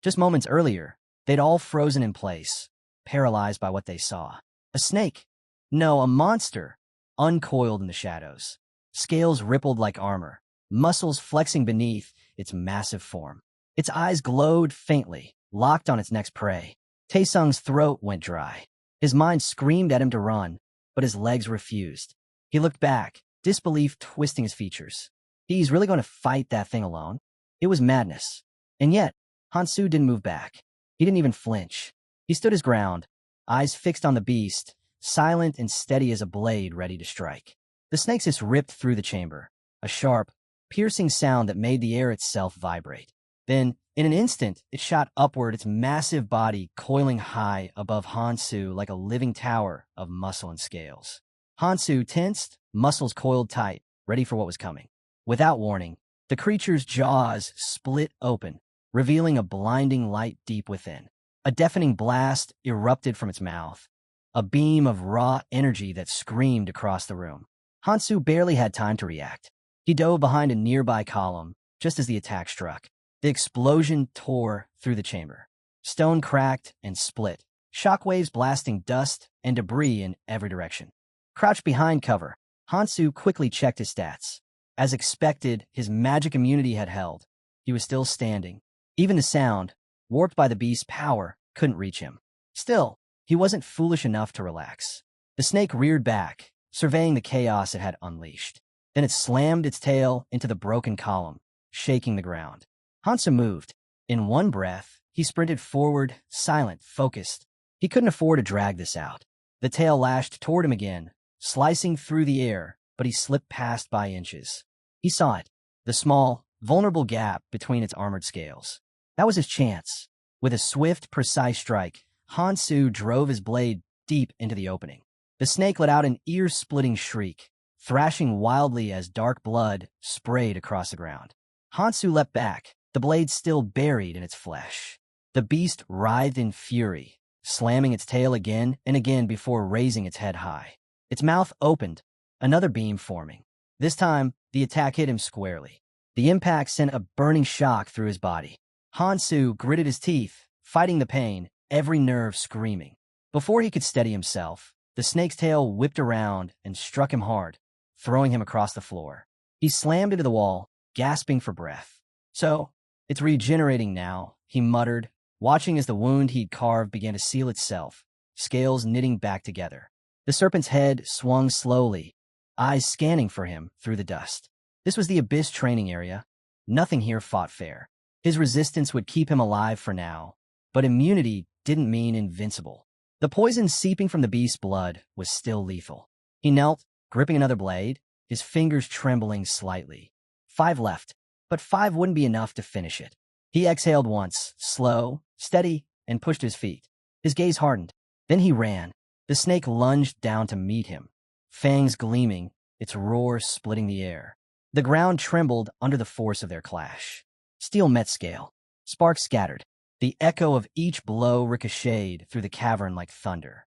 Just moments earlier, they'd all frozen in place, paralyzed by what they saw. A snake. No, a monster, uncoiled in the shadows. Scales rippled like armor, muscles flexing beneath its massive form. Its eyes glowed faintly, locked on its next prey. Taesung's throat went dry. His mind screamed at him to run, but his legs refused. He looked back, disbelief twisting his features. He's really going to fight that thing alone? It was madness. And yet, Hansu didn't move back. He didn't even flinch. He stood his ground, eyes fixed on the beast, silent and steady as a blade ready to strike. The snake's hiss ripped through the chamber, a sharp, piercing sound that made the air itself vibrate. Then, in an instant, it shot upward, its massive body coiling high above Hansu like a living tower of muscle and scales. Hansu tensed, muscles coiled tight, ready for what was coming. Without warning, the creature's jaws split open, revealing a blinding light deep within. A deafening blast erupted from its mouth, a beam of raw energy that screamed across the room. Hansu barely had time to react. He dove behind a nearby column, just as the attack struck. The explosion tore through the chamber. Stone cracked and split, shockwaves blasting dust and debris in every direction. Crouched behind cover, Hansu quickly checked his stats. As expected, his magic immunity had held. He was still standing. Even the sound, warped by the beast's power, couldn't reach him. Still, he wasn't foolish enough to relax. The snake reared back, surveying the chaos it had unleashed. Then it slammed its tail into the broken column, shaking the ground. Hansu moved. In one breath, he sprinted forward, silent, focused. He couldn't afford to drag this out. The tail lashed toward him again, slicing through the air, but he slipped past by inches. He saw it, the small, vulnerable gap between its armored scales. That was his chance. With a swift, precise strike, Hansu drove his blade deep into the opening. The snake let out an ear-splitting shriek, thrashing wildly as dark blood sprayed across the ground. Hansu leapt back, the blade still buried in its flesh. The beast writhed in fury, slamming its tail again and again before raising its head high. Its mouth opened, another beam forming. This time, the attack hit him squarely. The impact sent a burning shock through his body. Hansu gritted his teeth, fighting the pain, every nerve screaming. Before he could steady himself, the snake's tail whipped around and struck him hard, throwing him across the floor. He slammed into the wall, gasping for breath. So, it's regenerating now, he muttered, watching as the wound he'd carved began to seal itself, scales knitting back together. The serpent's head swung slowly, eyes scanning for him through the dust. This was the Abyss training area. Nothing here fought fair. His resistance would keep him alive for now, but immunity didn't mean invincible. The poison seeping from the beast's blood was still lethal. He knelt, gripping another blade, his fingers trembling slightly. 5 left, but 5 wouldn't be enough to finish it. He exhaled once, slow, steady, and pushed his feet. His gaze hardened. Then he ran. The snake lunged down to meet him, fangs gleaming, its roar splitting the air. The ground trembled under the force of their clash. Steel met scale. Sparks scattered. The echo of each blow ricocheted through the cavern like thunder.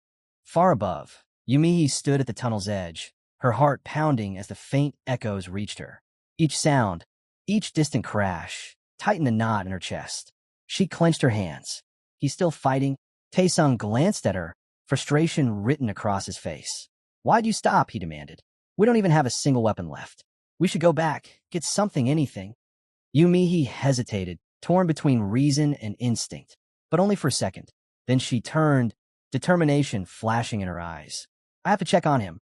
Far above, Yumihi stood at the tunnel's edge, her heart pounding as the faint echoes reached her. Each sound, each distant crash, tightened a knot in her chest. She clenched her hands. He's still fighting? Taesung glanced at her, frustration written across his face. Why'd you stop? He demanded. We don't even have a single weapon left. We should go back, get something, anything. Yumihi hesitated, torn between reason and instinct, but only for a second. Then she turned, determination flashing in her eyes. I have to check on him.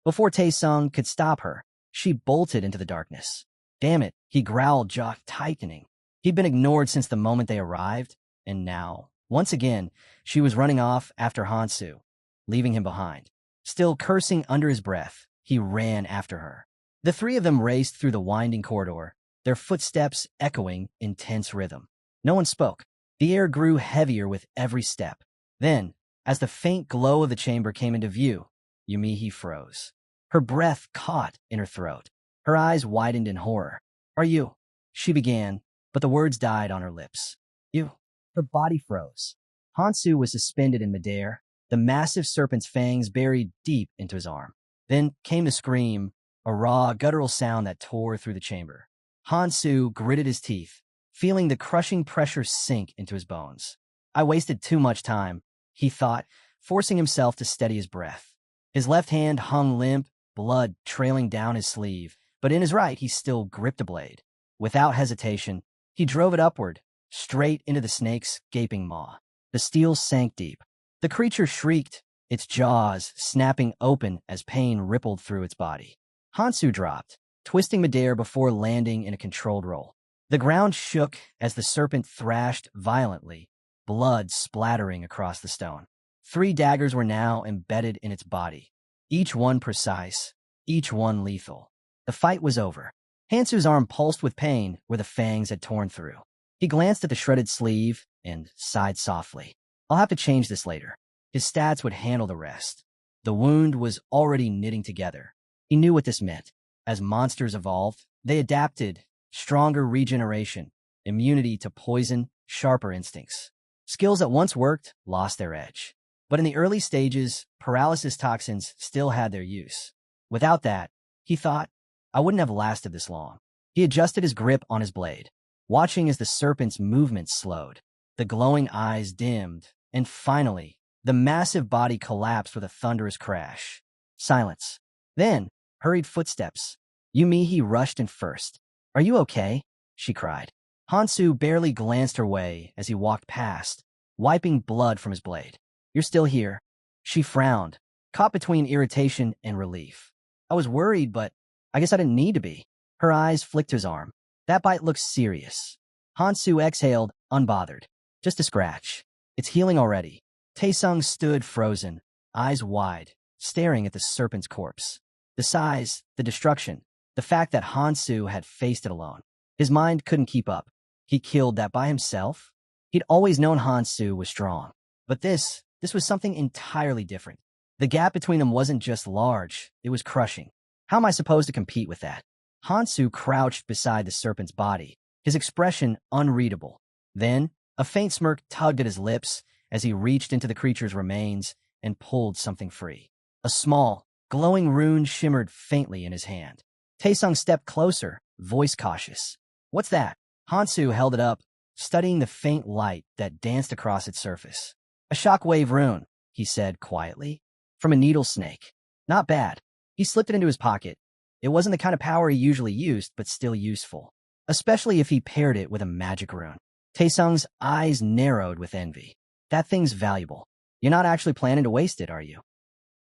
Before Taesung could stop her, she bolted into the darkness. Damn it, he growled, jaw tightening. He'd been ignored since the moment they arrived, and now, once again, she was running off after Hansu, leaving him behind. Still cursing under his breath, he ran after her. The three of them raced through the winding corridor, their footsteps echoing in tense rhythm. No one spoke. The air grew heavier with every step. Then, as the faint glow of the chamber came into view, Yumihi froze. Her breath caught in her throat. Her eyes widened in horror. Are you? She began, but the words died on her lips. You. Her body froze. Hansu was suspended in midair, the massive serpent's fangs buried deep into his arm. Then came the scream, a raw, guttural sound that tore through the chamber. Hansu gritted his teeth, feeling the crushing pressure sink into his bones. I wasted too much time, he thought, forcing himself to steady his breath. His left hand hung limp, blood trailing down his sleeve, but in his right he still gripped a blade. Without hesitation, he drove it upward, straight into the snake's gaping maw. The steel sank deep. The creature shrieked, its jaws snapping open as pain rippled through its body. Hansu dropped, twisting midair before landing in a controlled roll. The ground shook as the serpent thrashed violently, blood splattering across the stone. 3 daggers were now embedded in its body, each one precise, each one lethal. The fight was over. Hansu's arm pulsed with pain where the fangs had torn through. He glanced at the shredded sleeve and sighed softly. I'll have to change this later. His stats would handle the rest. The wound was already knitting together. He knew what this meant. As monsters evolved, they adapted, stronger regeneration, immunity to poison, sharper instincts. Skills that once worked lost their edge. But in the early stages, paralysis toxins still had their use. Without that, he thought, I wouldn't have lasted this long. He adjusted his grip on his blade, watching as the serpent's movements slowed. The glowing eyes dimmed, and finally, the massive body collapsed with a thunderous crash. Silence. Then, hurried footsteps. Yumihi rushed in first. Are you okay? She cried. Hansu barely glanced her way as he walked past, wiping blood from his blade. You're still here. She frowned, caught between irritation and relief. I was worried, but I guess I didn't need to be. Her eyes flicked his arm. That bite looks serious. Hansu exhaled, unbothered. Just a scratch. It's healing already. Taesung stood frozen, eyes wide, staring at the serpent's corpse. The size, the destruction, the fact that Hansu had faced it alone. His mind couldn't keep up. He killed that by himself? He'd always known Hansu was strong. But this was something entirely different. The gap between them wasn't just large, it was crushing. How am I supposed to compete with that? Hansu crouched beside the serpent's body, his expression unreadable. Then, a faint smirk tugged at his lips as he reached into the creature's remains and pulled something free. A small, glowing rune shimmered faintly in his hand. Taesung stepped closer, voice cautious. What's that? Hansu held it up, studying the faint light that danced across its surface. A shockwave rune, he said quietly. From a needle snake. Not bad. He slipped it into his pocket. It wasn't the kind of power he usually used, but still useful. Especially if he paired it with a magic rune. Taesung's eyes narrowed with envy. That thing's valuable. You're not actually planning to waste it, are you?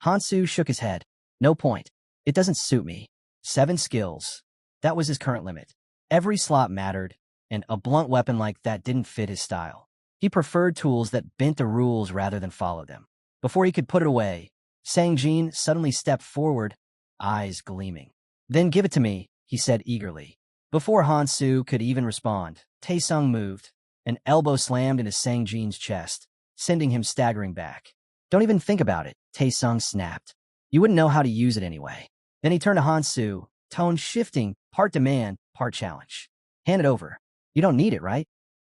Hansu shook his head. No point. It doesn't suit me. 7 skills. That was his current limit. Every slot mattered, and a blunt weapon like that didn't fit his style. He preferred tools that bent the rules rather than followed them. Before he could put it away, Sang-jin suddenly stepped forward, eyes gleaming. Then give it to me, he said eagerly. Before Hansu could even respond, Taesung moved, an elbow slammed into Sang-jin's chest, sending him staggering back. Don't even think about it, Taesung snapped. You wouldn't know how to use it anyway. Then he turned to Hansu, tone shifting, part demand, part challenge. Hand it over. You don't need it, right?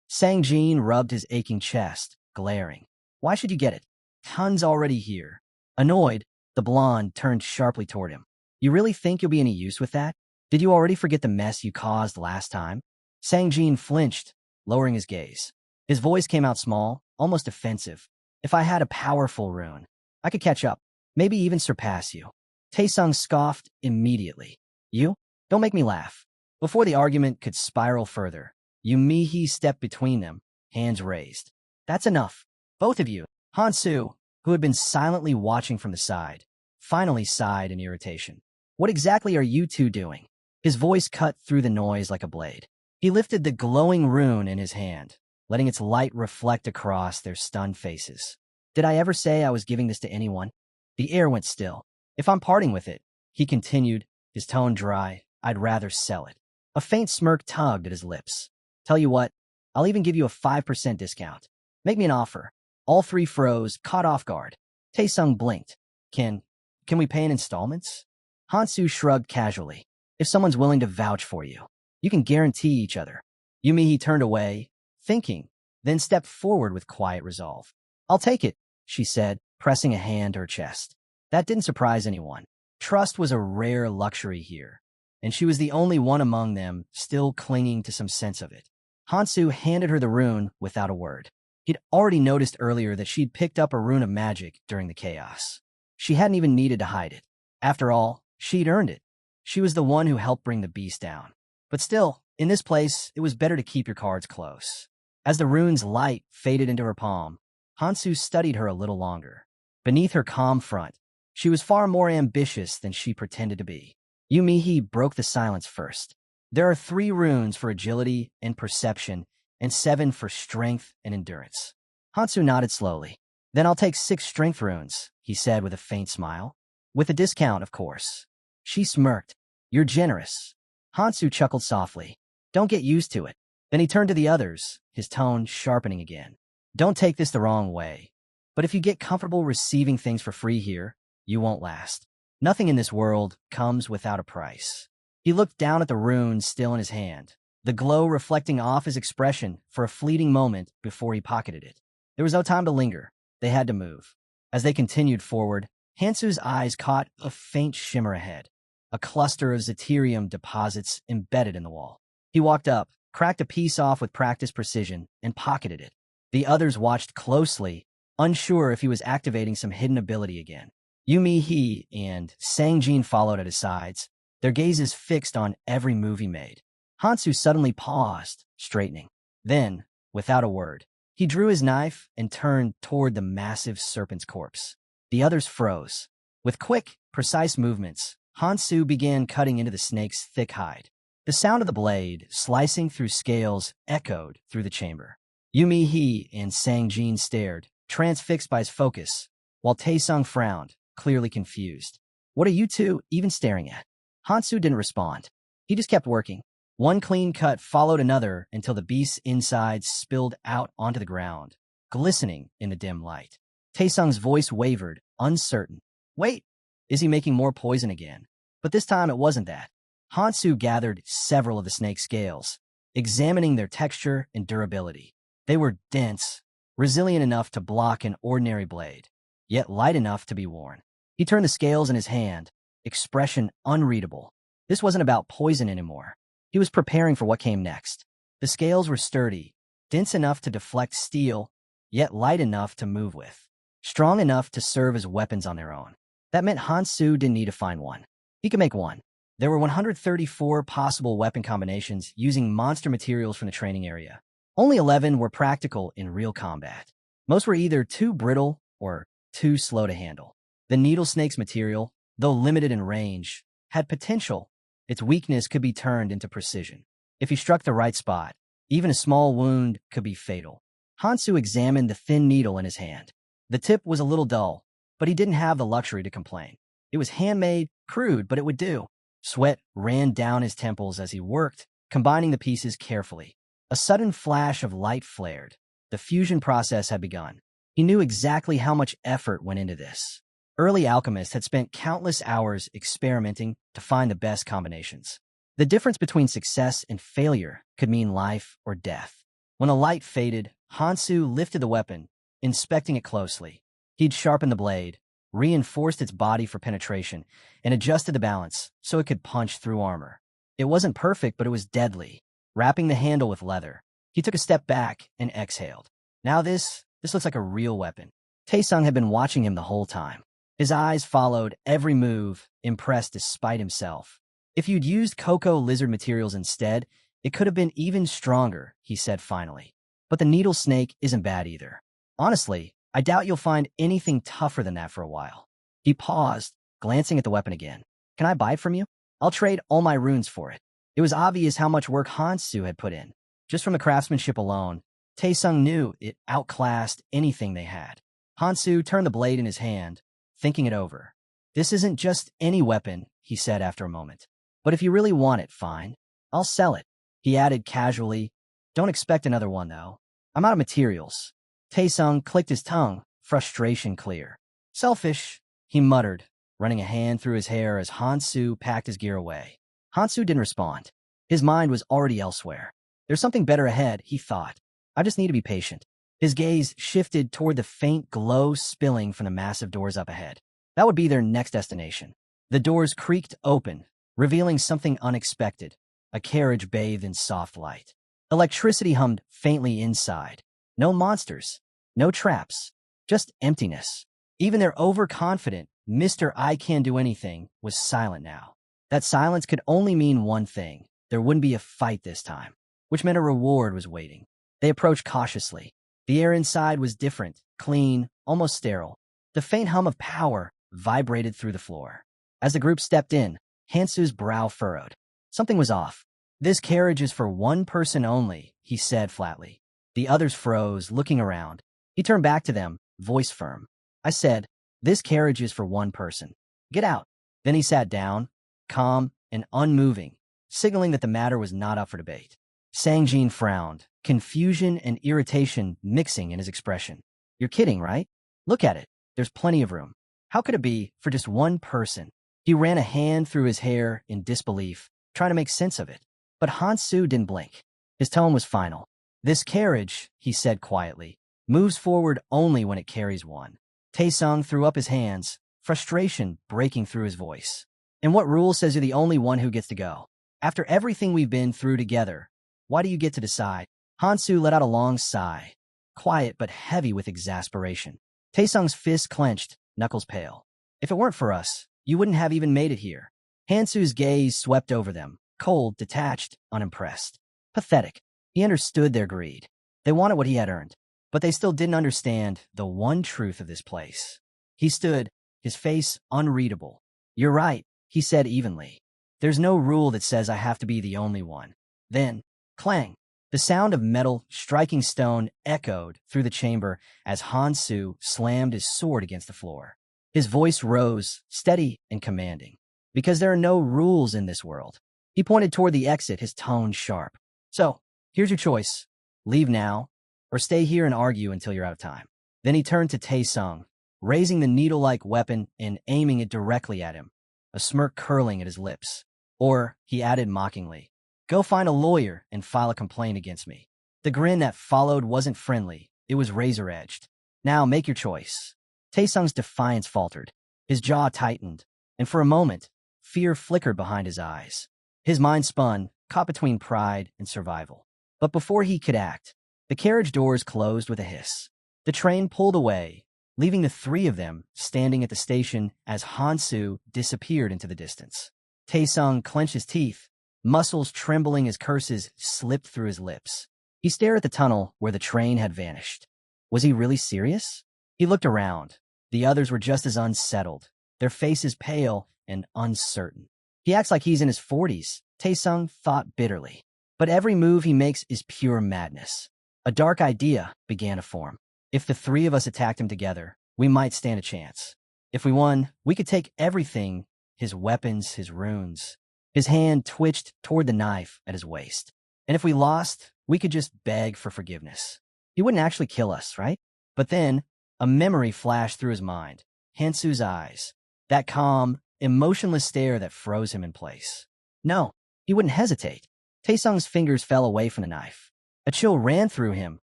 Sang-jin rubbed his aching chest, glaring. Why should you get it? Tun's already here. Annoyed, the blonde turned sharply toward him. You really think you'll be any use with that? Did you already forget the mess you caused last time? Sang-jin flinched, lowering his gaze. His voice came out small, almost offensive. If I had a powerful rune, I could catch up, maybe even surpass you. Taesung scoffed immediately. You? Don't make me laugh. Before the argument could spiral further, Yumihi stepped between them, hands raised. That's enough. Both of you. Hansu, who had been silently watching from the side, finally sighed in irritation. What exactly are you two doing? His voice cut through the noise like a blade. He lifted the glowing rune in his hand, letting its light reflect across their stunned faces. Did I ever say I was giving this to anyone? The air went still. If I'm parting with it, he continued, his tone dry, I'd rather sell it. A faint smirk tugged at his lips. Tell you what, I'll even give you a 5% discount. Make me an offer. All three froze, caught off guard. Taesung blinked. Can we pay in installments? Hansu shrugged casually. If someone's willing to vouch for you, you can guarantee each other. Yumihi turned away, thinking, then stepped forward with quiet resolve. I'll take it, she said, pressing a hand to her chest. That didn't surprise anyone. Trust was a rare luxury here, and she was the only one among them still clinging to some sense of it. Hansu handed her the rune without a word. He'd already noticed earlier that she'd picked up a rune of magic during the chaos. She hadn't even needed to hide it. After all, she'd earned it. She was the one who helped bring the beast down. But still, in this place, it was better to keep your cards close. As the rune's light faded into her palm, Hansu studied her a little longer. Beneath her calm front, she was far more ambitious than she pretended to be. Yumihi broke the silence first. There are 3 runes for agility and perception, and 7 for strength and endurance. Hansu nodded slowly. Then I'll take 6 strength runes, he said with a faint smile. With a discount, of course. She smirked. You're generous. Hansu chuckled softly. Don't get used to it. Then he turned to the others, his tone sharpening again. Don't take this the wrong way, but if you get comfortable receiving things for free here, you won't last. Nothing in this world comes without a price. He looked down at the rune still in his hand, the glow reflecting off his expression for a fleeting moment before he pocketed it. There was no time to linger. They had to move. As they continued forward, Hansu's eyes caught a faint shimmer ahead, a cluster of Zeterium deposits embedded in the wall. He walked up, cracked a piece off with practiced precision, and pocketed it. The others watched closely, unsure if he was activating some hidden ability again. Yumihi and Sang-jin followed at his sides, their gazes fixed on every move he made. Hansu suddenly paused, straightening. Then, without a word, he drew his knife and turned toward the massive serpent's corpse. The others froze. With quick, precise movements, Hansu began cutting into the snake's thick hide. The sound of the blade, slicing through scales, echoed through the chamber. Yumihi and Sang-jin stared, transfixed by his focus, while Taesung frowned, clearly confused. What are you two even staring at? Hansu didn't respond. He just kept working. One clean cut followed another until the beast's insides spilled out onto the ground, glistening in the dim light. Taesung's voice wavered, uncertain. Wait, is he making more poison again? But this time it wasn't that. Hansu gathered several of the snake's scales, examining their texture and durability. They were dense, resilient enough to block an ordinary blade, yet light enough to be worn. He turned the scales in his hand, expression unreadable. This wasn't about poison anymore. He was preparing for what came next. The scales were sturdy, dense enough to deflect steel, yet light enough to move with, strong enough to serve as weapons on their own. That meant Hansu didn't need to find one. He could make one. There were 134 possible weapon combinations using monster materials from the training area. Only 11 were practical in real combat. Most were either too brittle or too slow to handle. The needle snake's material, though limited in range, had potential. Its weakness could be turned into precision. If he struck the right spot, even a small wound could be fatal. Hansu examined the thin needle in his hand. The tip was a little dull, but he didn't have the luxury to complain. It was handmade, crude, but it would do. Sweat ran down his temples as he worked, combining the pieces carefully. A sudden flash of light flared. The fusion process had begun. He knew exactly how much effort went into this. Early alchemists had spent countless hours experimenting to find the best combinations. The difference between success and failure could mean life or death. When the light faded, Hansu lifted the weapon, inspecting it closely. He'd sharpened the blade, reinforced its body for penetration, and adjusted the balance so it could punch through armor. It wasn't perfect, but it was deadly. Wrapping the handle with leather, he took a step back and exhaled. Now this looks like a real weapon. Taesung had been watching him the whole time. His eyes followed every move, impressed despite himself. If you'd used cocoa lizard materials instead, it could have been even stronger, he said finally. But the needle snake isn't bad either. Honestly, I doubt you'll find anything tougher than that for a while. He paused, glancing at the weapon again. Can I buy it from you? I'll trade all my runes for it. It was obvious how much work Hansu had put in. Just from the craftsmanship alone, Taesung knew it outclassed anything they had. Hansu turned the blade in his hand, thinking it over. This isn't just any weapon, he said after a moment. But if you really want it, fine. I'll sell it. He added casually, don't expect another one, though. I'm out of materials. Taesung clicked his tongue, frustration clear. Selfish, he muttered, running a hand through his hair as Hansu packed his gear away. Hansu didn't respond. His mind was already elsewhere. There's something better ahead, he thought. I just need to be patient. His gaze shifted toward the faint glow spilling from the massive doors up ahead. That would be their next destination. The doors creaked open, revealing something unexpected, a carriage bathed in soft light. Electricity hummed faintly inside. No monsters, no traps, just emptiness. Even their overconfident Mr. I Can Do Anything was silent now. That silence could only mean one thing. There wouldn't be a fight this time, which meant a reward was waiting. They approached cautiously. The air inside was different, clean, almost sterile. The faint hum of power vibrated through the floor. As the group stepped in, Hansu's brow furrowed. Something was off. This carriage is for one person only, he said flatly. The others froze, looking around. He turned back to them, voice firm. I said, this carriage is for one person. Get out. Then he sat down, calm and unmoving, signaling that the matter was not up for debate. Sangjin frowned, confusion and irritation mixing in his expression. You're kidding, right? Look at it. There's plenty of room. How could it be for just one person? He ran a hand through his hair in disbelief, trying to make sense of it. But Hansu didn't blink. His tone was final. This carriage, he said quietly, moves forward only when it carries one. Taesung threw up his hands, frustration breaking through his voice. And what rule says you're the only one who gets to go? After everything we've been through together, why do you get to decide? Hansu let out a long sigh, quiet but heavy with exasperation. Taesung's fist clenched, knuckles pale. If it weren't for us, you wouldn't have even made it here. Hansu's gaze swept over them, cold, detached, unimpressed. Pathetic. He understood their greed. They wanted what he had earned, but they still didn't understand the one truth of this place. He stood, his face unreadable. You're right, he said evenly. There's no rule that says I have to be the only one. Then, clang. The sound of metal striking stone echoed through the chamber as Hansu slammed his sword against the floor. His voice rose, steady and commanding. Because there are no rules in this world. He pointed toward the exit, his tone sharp. So, here's your choice. Leave now, or stay here and argue until you're out of time. Then he turned to Taesung, raising the needle-like weapon and aiming it directly at him, a smirk curling at his lips. Or, he added mockingly, go find a lawyer and file a complaint against me. The grin that followed wasn't friendly, it was razor-edged. Now make your choice. Taesung's defiance faltered. His jaw tightened, and for a moment, fear flickered behind his eyes. His mind spun, caught between pride and survival. But before he could act, the carriage doors closed with a hiss. The train pulled away, leaving the three of them standing at the station as Hansu disappeared into the distance. Taesung clenched his teeth, muscles trembling as curses slipped through his lips. He stared at the tunnel where the train had vanished. Was he really serious? He looked around. The others were just as unsettled, their faces pale and uncertain. He acts like he's in his 40s, Taesung thought bitterly. But every move he makes is pure madness. A dark idea began to form. If the three of us attacked him together, we might stand a chance. If we won, we could take everything, his weapons, his runes. His hand twitched toward the knife at his waist. And if we lost, we could just beg for forgiveness. He wouldn't actually kill us, right? But then, a memory flashed through his mind. Hansu's eyes. That calm, emotionless stare that froze him in place. No, he wouldn't hesitate. Taesung's fingers fell away from the knife. A chill ran through him,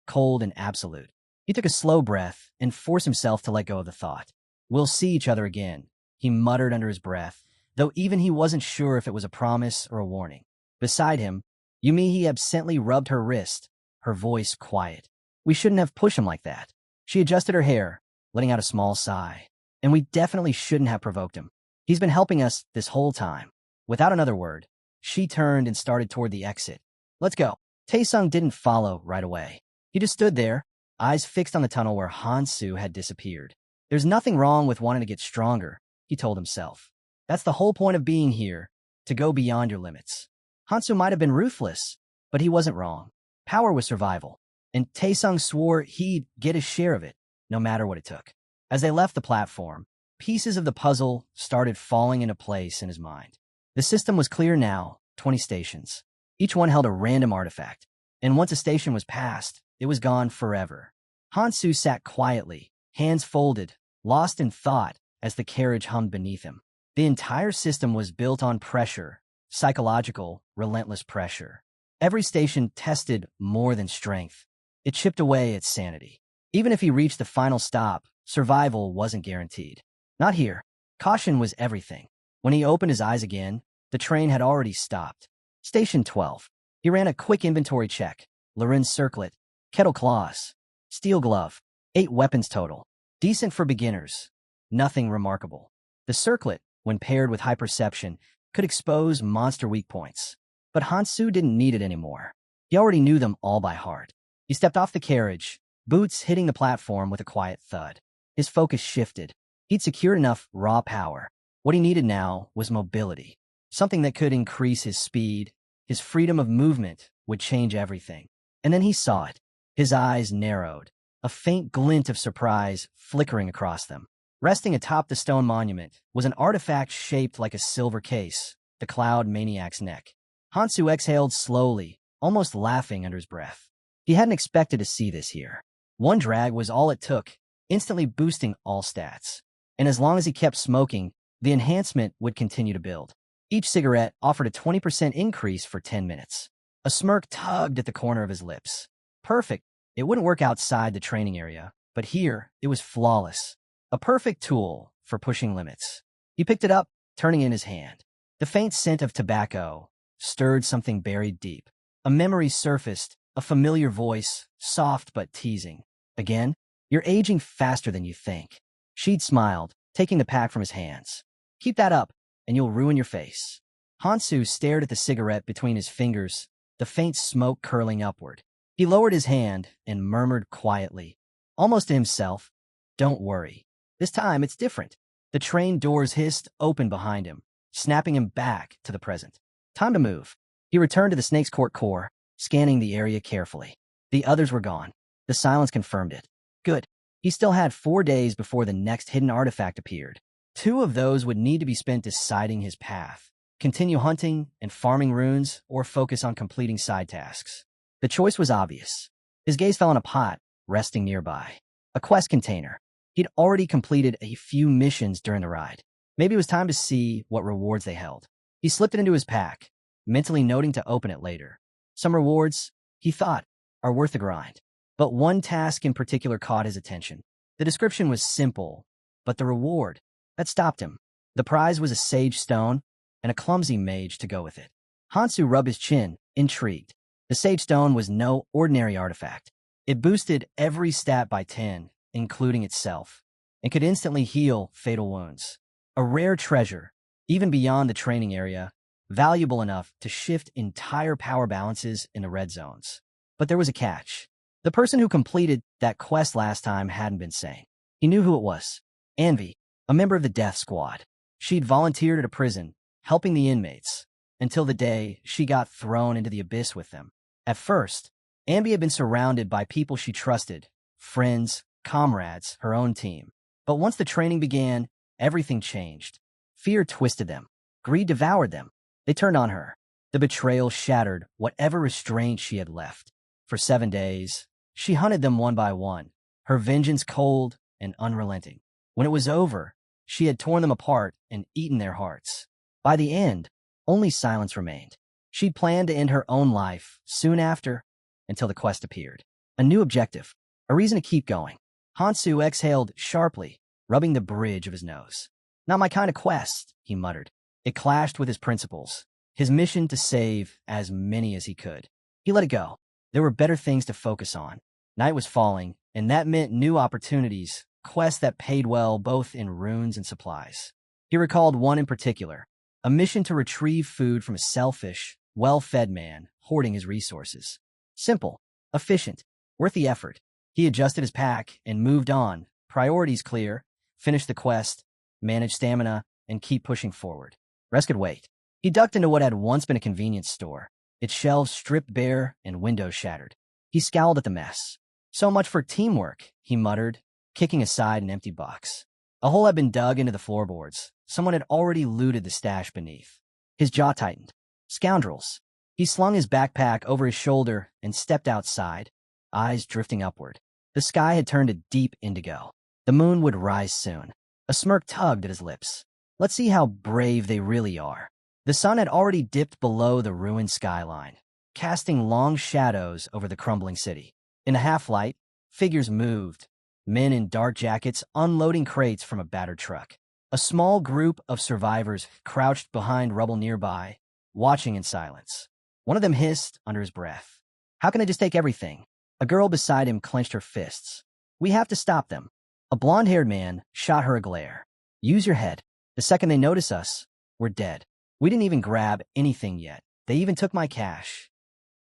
cold and absolute. He took a slow breath and forced himself to let go of the thought. "We'll see each other again," he muttered under his breath, though even he wasn't sure if it was a promise or a warning. Beside him, Yumihi absently rubbed her wrist, her voice quiet. "We shouldn't have pushed him like that." She adjusted her hair, letting out a small sigh. "And we definitely shouldn't have provoked him. He's been helping us this whole time." Without another word, she turned and started toward the exit. "Let's go." Taesung didn't follow right away. He just stood there, eyes fixed on the tunnel where Hansu had disappeared. "There's nothing wrong with wanting to get stronger," he told himself. "That's the whole point of being here, to go beyond your limits." Hansu might have been ruthless, but he wasn't wrong. Power was survival, and Taesung swore he'd get his share of it, no matter what it took. As they left the platform, pieces of the puzzle started falling into place in his mind. The system was clear now, 20 stations. Each one held a random artifact, and once a station was passed, it was gone forever. Hansu sat quietly, hands folded, lost in thought as the carriage hummed beneath him. The entire system was built on pressure, psychological, relentless pressure. Every station tested more than strength. It chipped away at sanity. Even if he reached the final stop, survival wasn't guaranteed. Not here. Caution was everything. When he opened his eyes again, the train had already stopped. Station 12. He ran a quick inventory check. Loren's circlet, kettle claws, steel glove, 8 weapons total. Decent for beginners. Nothing remarkable. The circlet, when paired with high perception, could expose monster weak points. But Hansu didn't need it anymore. He already knew them all by heart. He stepped off the carriage, boots hitting the platform with a quiet thud. His focus shifted. He'd secured enough raw power. What he needed now was mobility. Something that could increase his speed. His freedom of movement would change everything. And then he saw it. His eyes narrowed, a faint glint of surprise flickering across them. Resting atop the stone monument was an artifact shaped like a silver case, the Cloud Maniac's neck. Hansu exhaled slowly, almost laughing under his breath. He hadn't expected to see this here. One drag was all it took, instantly boosting all stats. And as long as he kept smoking, the enhancement would continue to build. Each cigarette offered a 20% increase for 10 minutes. A smirk tugged at the corner of his lips. Perfect. It wouldn't work outside the training area, but here it was flawless. A perfect tool for pushing limits. He picked it up, turning in his hand. The faint scent of tobacco stirred something buried deep. A memory surfaced, a familiar voice, soft but teasing. "Again? You're aging faster than you think." She'd smiled, taking the pack from his hands. "Keep that up, and you'll ruin your face." Hansu stared at the cigarette between his fingers, the faint smoke curling upward. He lowered his hand and murmured quietly, almost to himself, "Don't worry. This time it's different." The train doors hissed open behind him, snapping him back to the present. Time to move. He returned to the Snake's Court core, scanning the area carefully. The others were gone. The silence confirmed it. Good. He still had 4 days before the next hidden artifact appeared. 2 of those would need to be spent deciding his path. Continue hunting and farming runes, or focus on completing side tasks. The choice was obvious. His gaze fell on a pot, resting nearby. A quest container. He'd already completed a few missions during the ride. Maybe it was time to see what rewards they held. He slipped it into his pack, mentally noting to open it later. Some rewards, he thought, are worth the grind. But one task in particular caught his attention. The description was simple, but the reward, that stopped him. The prize was a sage stone, and a clumsy mage to go with it. Hansu rubbed his chin, intrigued. The sage stone was no ordinary artifact. It boosted every stat by 10, including itself, and could instantly heal fatal wounds. A rare treasure, even beyond the training area, valuable enough to shift entire power balances in the red zones. But there was a catch. The person who completed that quest last time hadn't been sane. He knew who it was. Anvi, a member of the death squad. She'd volunteered at a prison, helping the inmates, until the day she got thrown into the abyss with them. At first, Anvi had been surrounded by people she trusted, friends, comrades, her own team. But once the training began, everything changed. Fear twisted them. Greed devoured them. They turned on her. The betrayal shattered whatever restraint she had left. For 7 days, she hunted them one by one, her vengeance cold and unrelenting. When it was over, she had torn them apart and eaten their hearts. By the end, only silence remained. She'd planned to end her own life soon after, until the quest appeared. A new objective, a reason to keep going. Hansu exhaled sharply, rubbing the bridge of his nose. Not my kind of quest, he muttered. It clashed with his principles, his mission to save as many as he could. He let it go. There were better things to focus on. Night was falling, and that meant new opportunities, quests that paid well both in runes and supplies. He recalled one in particular, a mission to retrieve food from a selfish, well-fed man hoarding his resources. Simple, efficient, worth the effort. He adjusted his pack and moved on, priorities clear, finish the quest, manage stamina, and keep pushing forward. Rest could wait. He ducked into what had once been a convenience store, its shelves stripped bare and windows shattered. He scowled at the mess. So much for teamwork, he muttered, kicking aside an empty box. A hole had been dug into the floorboards. Someone had already looted the stash beneath. His jaw tightened. Scoundrels. He slung his backpack over his shoulder and stepped outside, eyes drifting upward. The sky had turned to deep indigo. The moon would rise soon. A smirk tugged at his lips. Let's see how brave they really are. The sun had already dipped below the ruined skyline, casting long shadows over the crumbling city. In the half-light, figures moved, men in dark jackets unloading crates from a battered truck. A small group of survivors crouched behind rubble nearby, watching in silence. One of them hissed under his breath. How can I just take everything? A girl beside him clenched her fists. We have to stop them. A blonde-haired man shot her a glare. Use your head. The second they notice us, we're dead. We didn't even grab anything yet. They even took my cash.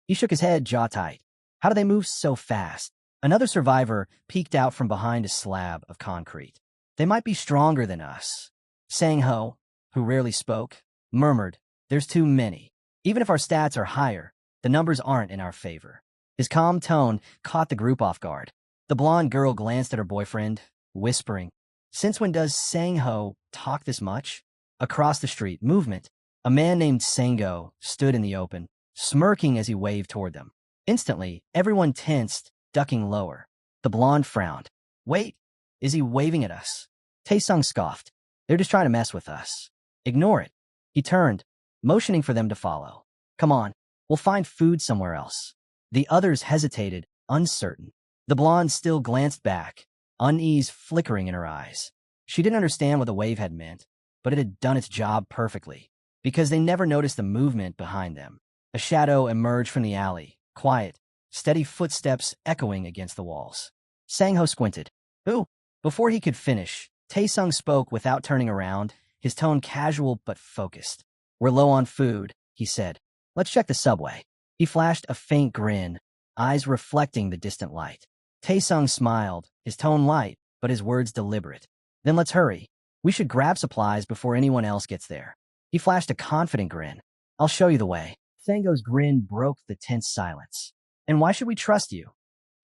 He shook his head, jaw tight. How do they move so fast? Another survivor peeked out from behind a slab of concrete. They might be stronger than us. Sang-ho, who rarely spoke, murmured, there's too many. Even if our stats are higher, the numbers aren't in our favor. His calm tone caught the group off guard. The blonde girl glanced at her boyfriend, whispering, since when does Sang-ho talk this much? Across the street, movement. A man named Sango stood in the open, smirking as he waved toward them. Instantly, everyone tensed, ducking lower. The blonde frowned. Wait, is he waving at us? Taesung scoffed. They're just trying to mess with us. Ignore it. He turned, motioning for them to follow. Come on, we'll find food somewhere else. The others hesitated, uncertain. The blonde still glanced back, unease flickering in her eyes. She didn't understand what the wave had meant, but it had done its job perfectly, because they never noticed the movement behind them. A shadow emerged from the alley, quiet, steady footsteps echoing against the walls. Sang-ho squinted. Who? Before he could finish, Taesung spoke without turning around, his tone casual but focused. We're low on food, he said. Let's check the subway. He flashed a faint grin, eyes reflecting the distant light. Taesung smiled, his tone light, but his words deliberate. Then let's hurry. We should grab supplies before anyone else gets there. He flashed a confident grin. I'll show you the way. Sango's grin broke the tense silence. And why should we trust you?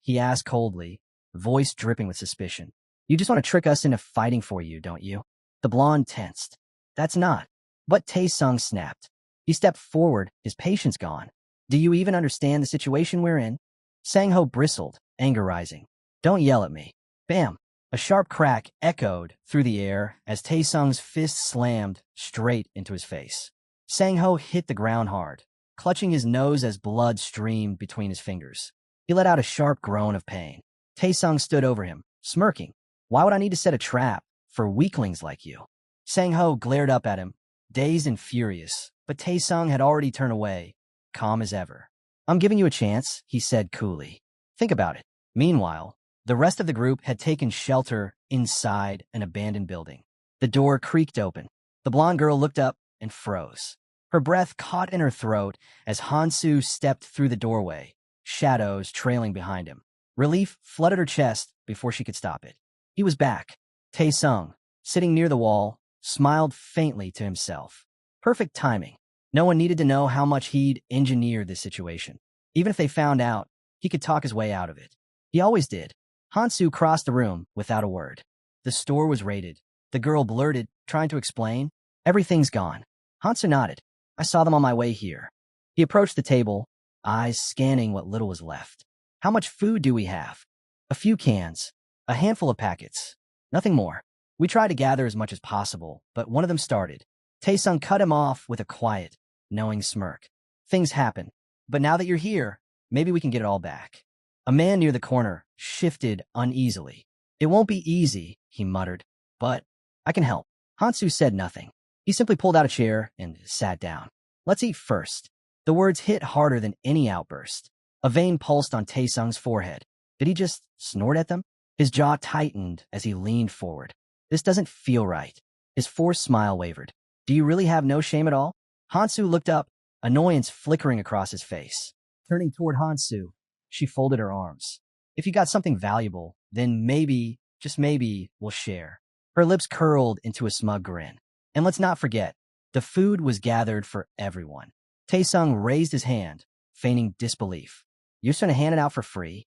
He asked coldly, voice dripping with suspicion. You just want to trick us into fighting for you, don't you? The blonde tensed. That's not. But Taesung snapped. He stepped forward, his patience gone. Do you even understand the situation we're in? Sang-ho bristled, anger rising. Don't yell at me. Bam! A sharp crack echoed through the air as Taesung's fist slammed straight into his face. Sang-ho hit the ground hard, clutching his nose as blood streamed between his fingers. He let out a sharp groan of pain. Taesung stood over him, smirking. Why would I need to set a trap for weaklings like you? Sang-ho glared up at him, dazed and furious, but Taesung had already turned away, calm as ever. I'm giving you a chance, he said coolly. Think about it. Meanwhile, the rest of the group had taken shelter inside an abandoned building. The door creaked open. The blonde girl looked up and froze. Her breath caught in her throat as Hansu stepped through the doorway, shadows trailing behind him. Relief flooded her chest before she could stop it. He was back. Taesung, sitting near the wall, smiled faintly to himself. Perfect timing. No one needed to know how much he'd engineered this situation. Even if they found out, he could talk his way out of it. He always did. Hansu crossed the room without a word. The store was raided. The girl blurted, trying to explain. Everything's gone. Hansu nodded. I saw them on my way here. He approached the table, eyes scanning what little was left. How much food do we have? A few cans. A handful of packets. Nothing more. We tried to gather as much as possible, but one of them started. Taesung cut him off with a quiet, knowing smirk. Things happen. But now that you're here, maybe we can get it all back. A man near the corner shifted uneasily. It won't be easy, he muttered. but I can help. Hansu said nothing. He simply pulled out a chair and sat down. Let's eat first. The words hit harder than any outburst. A vein pulsed on Taesung's forehead. Did he just snort at them? His jaw tightened as he leaned forward. This doesn't feel right. His forced smile wavered. Do you really have no shame at all? Hansu looked up, annoyance flickering across his face. Turning toward Hansu, she folded her arms. If you got something valuable, then maybe, just maybe, we'll share. Her lips curled into a smug grin. And let's not forget, the food was gathered for everyone. Taesung raised his hand, feigning disbelief. You're just going to hand it out for free?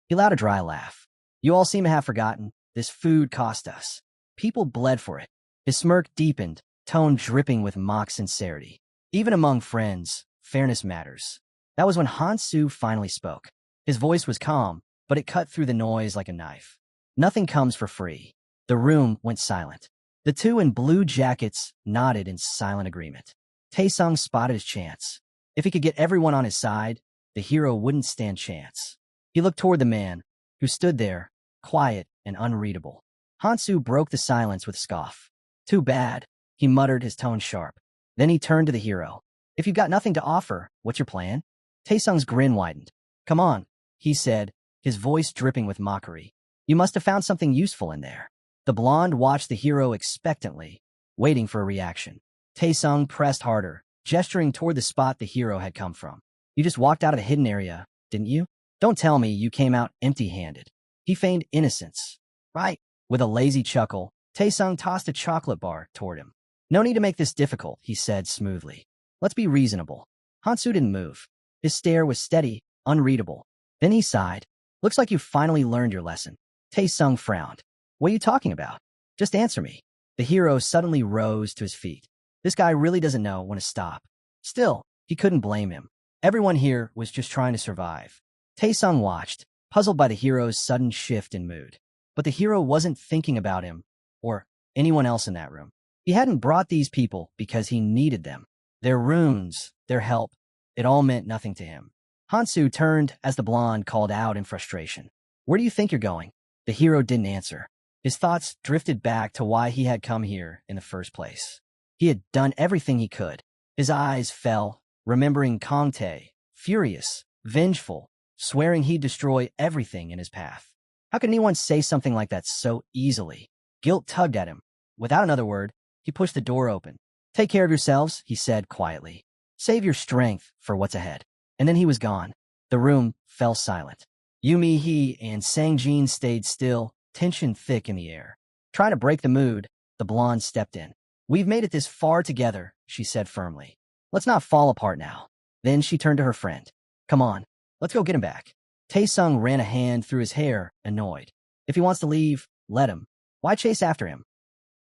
He allowed a dry laugh. You all seem to have forgotten. This food cost us. People bled for it. His smirk deepened, tone dripping with mock sincerity. Even among friends, fairness matters. That was when Hansu finally spoke. His voice was calm, but it cut through the noise like a knife. Nothing comes for free. The room went silent. The two in blue jackets nodded in silent agreement. Taesung spotted his chance. If he could get everyone on his side, the hero wouldn't stand chance. He looked toward the man, who stood there, quiet and unreadable. Hansu broke the silence with a scoff. Too bad, he muttered, his tone sharp. Then he turned to the hero. If you've got nothing to offer, what's your plan? Taesung's grin widened. Come on, he said, his voice dripping with mockery. You must have found something useful in there. The blonde watched the hero expectantly, waiting for a reaction. Taesung pressed harder, gesturing toward the spot the hero had come from. You just walked out of the hidden area, didn't you? Don't tell me you came out empty-handed. He feigned innocence. Right. With a lazy chuckle, Taesung tossed a chocolate bar toward him. No need to make this difficult, he said smoothly. Let's be reasonable. Hansu didn't move. His stare was steady, unreadable. Then he sighed. Looks like you finally learned your lesson. Taesung frowned. What are you talking about? Just answer me. The hero suddenly rose to his feet. This guy really doesn't know when to stop. Still, he couldn't blame him. Everyone here was just trying to survive. Taesung watched, puzzled by the hero's sudden shift in mood. But the hero wasn't thinking about him, or anyone else in that room. He hadn't brought these people because he needed them. Their runes, their help, it all meant nothing to him. Hansu turned as the blonde called out in frustration. Where do you think you're going? The hero didn't answer. His thoughts drifted back to why he had come here in the first place. He had done everything he could. His eyes fell, remembering Kongtae, furious, vengeful, swearing he'd destroy everything in his path. How could anyone say something like that so easily? Guilt tugged at him. Without another word, he pushed the door open. Take care of yourselves, he said quietly. Save your strength for what's ahead. And then he was gone. The room fell silent. Yumi, he, and Sang-jin stayed still, tension thick in the air. Trying to break the mood, the blonde stepped in. We've made it this far together, she said firmly. Let's not fall apart now. Then she turned to her friend. Come on, let's go get him back. Taesung ran a hand through his hair, annoyed. If he wants to leave, let him. Why chase after him?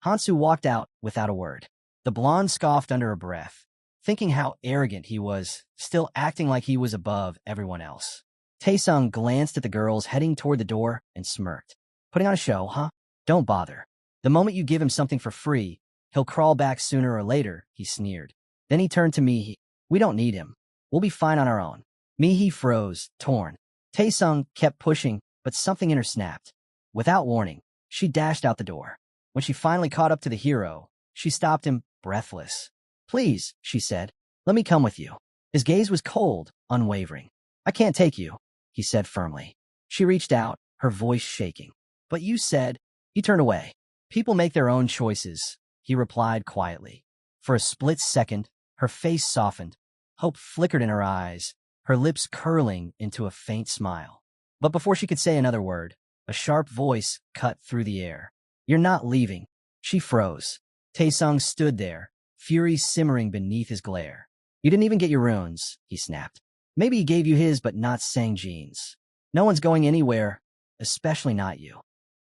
Hansu walked out without a word. The blonde scoffed under her breath, thinking how arrogant he was, still acting like he was above everyone else. Taesung glanced at the girls heading toward the door and smirked. Putting on a show, huh? Don't bother. The moment you give him something for free, he'll crawl back sooner or later, he sneered. Then he turned to Mihi. We don't need him. We'll be fine on our own. Mihi froze, torn. Taesung kept pushing, but something in her snapped. Without warning, she dashed out the door. When she finally caught up to the hero, she stopped him, breathless. Please, she said, let me come with you. His gaze was cold, unwavering. I can't take you, he said firmly. She reached out, her voice shaking. But you said, he turned away. People make their own choices, he replied quietly. For a split second, her face softened. Hope flickered in her eyes, her lips curling into a faint smile. But before she could say another word, a sharp voice cut through the air. You're not leaving. She froze. Taesung stood there, fury simmering beneath his glare. You didn't even get your runes, he snapped. Maybe he gave you his, but not Sang-jin's. No one's going anywhere, especially not you.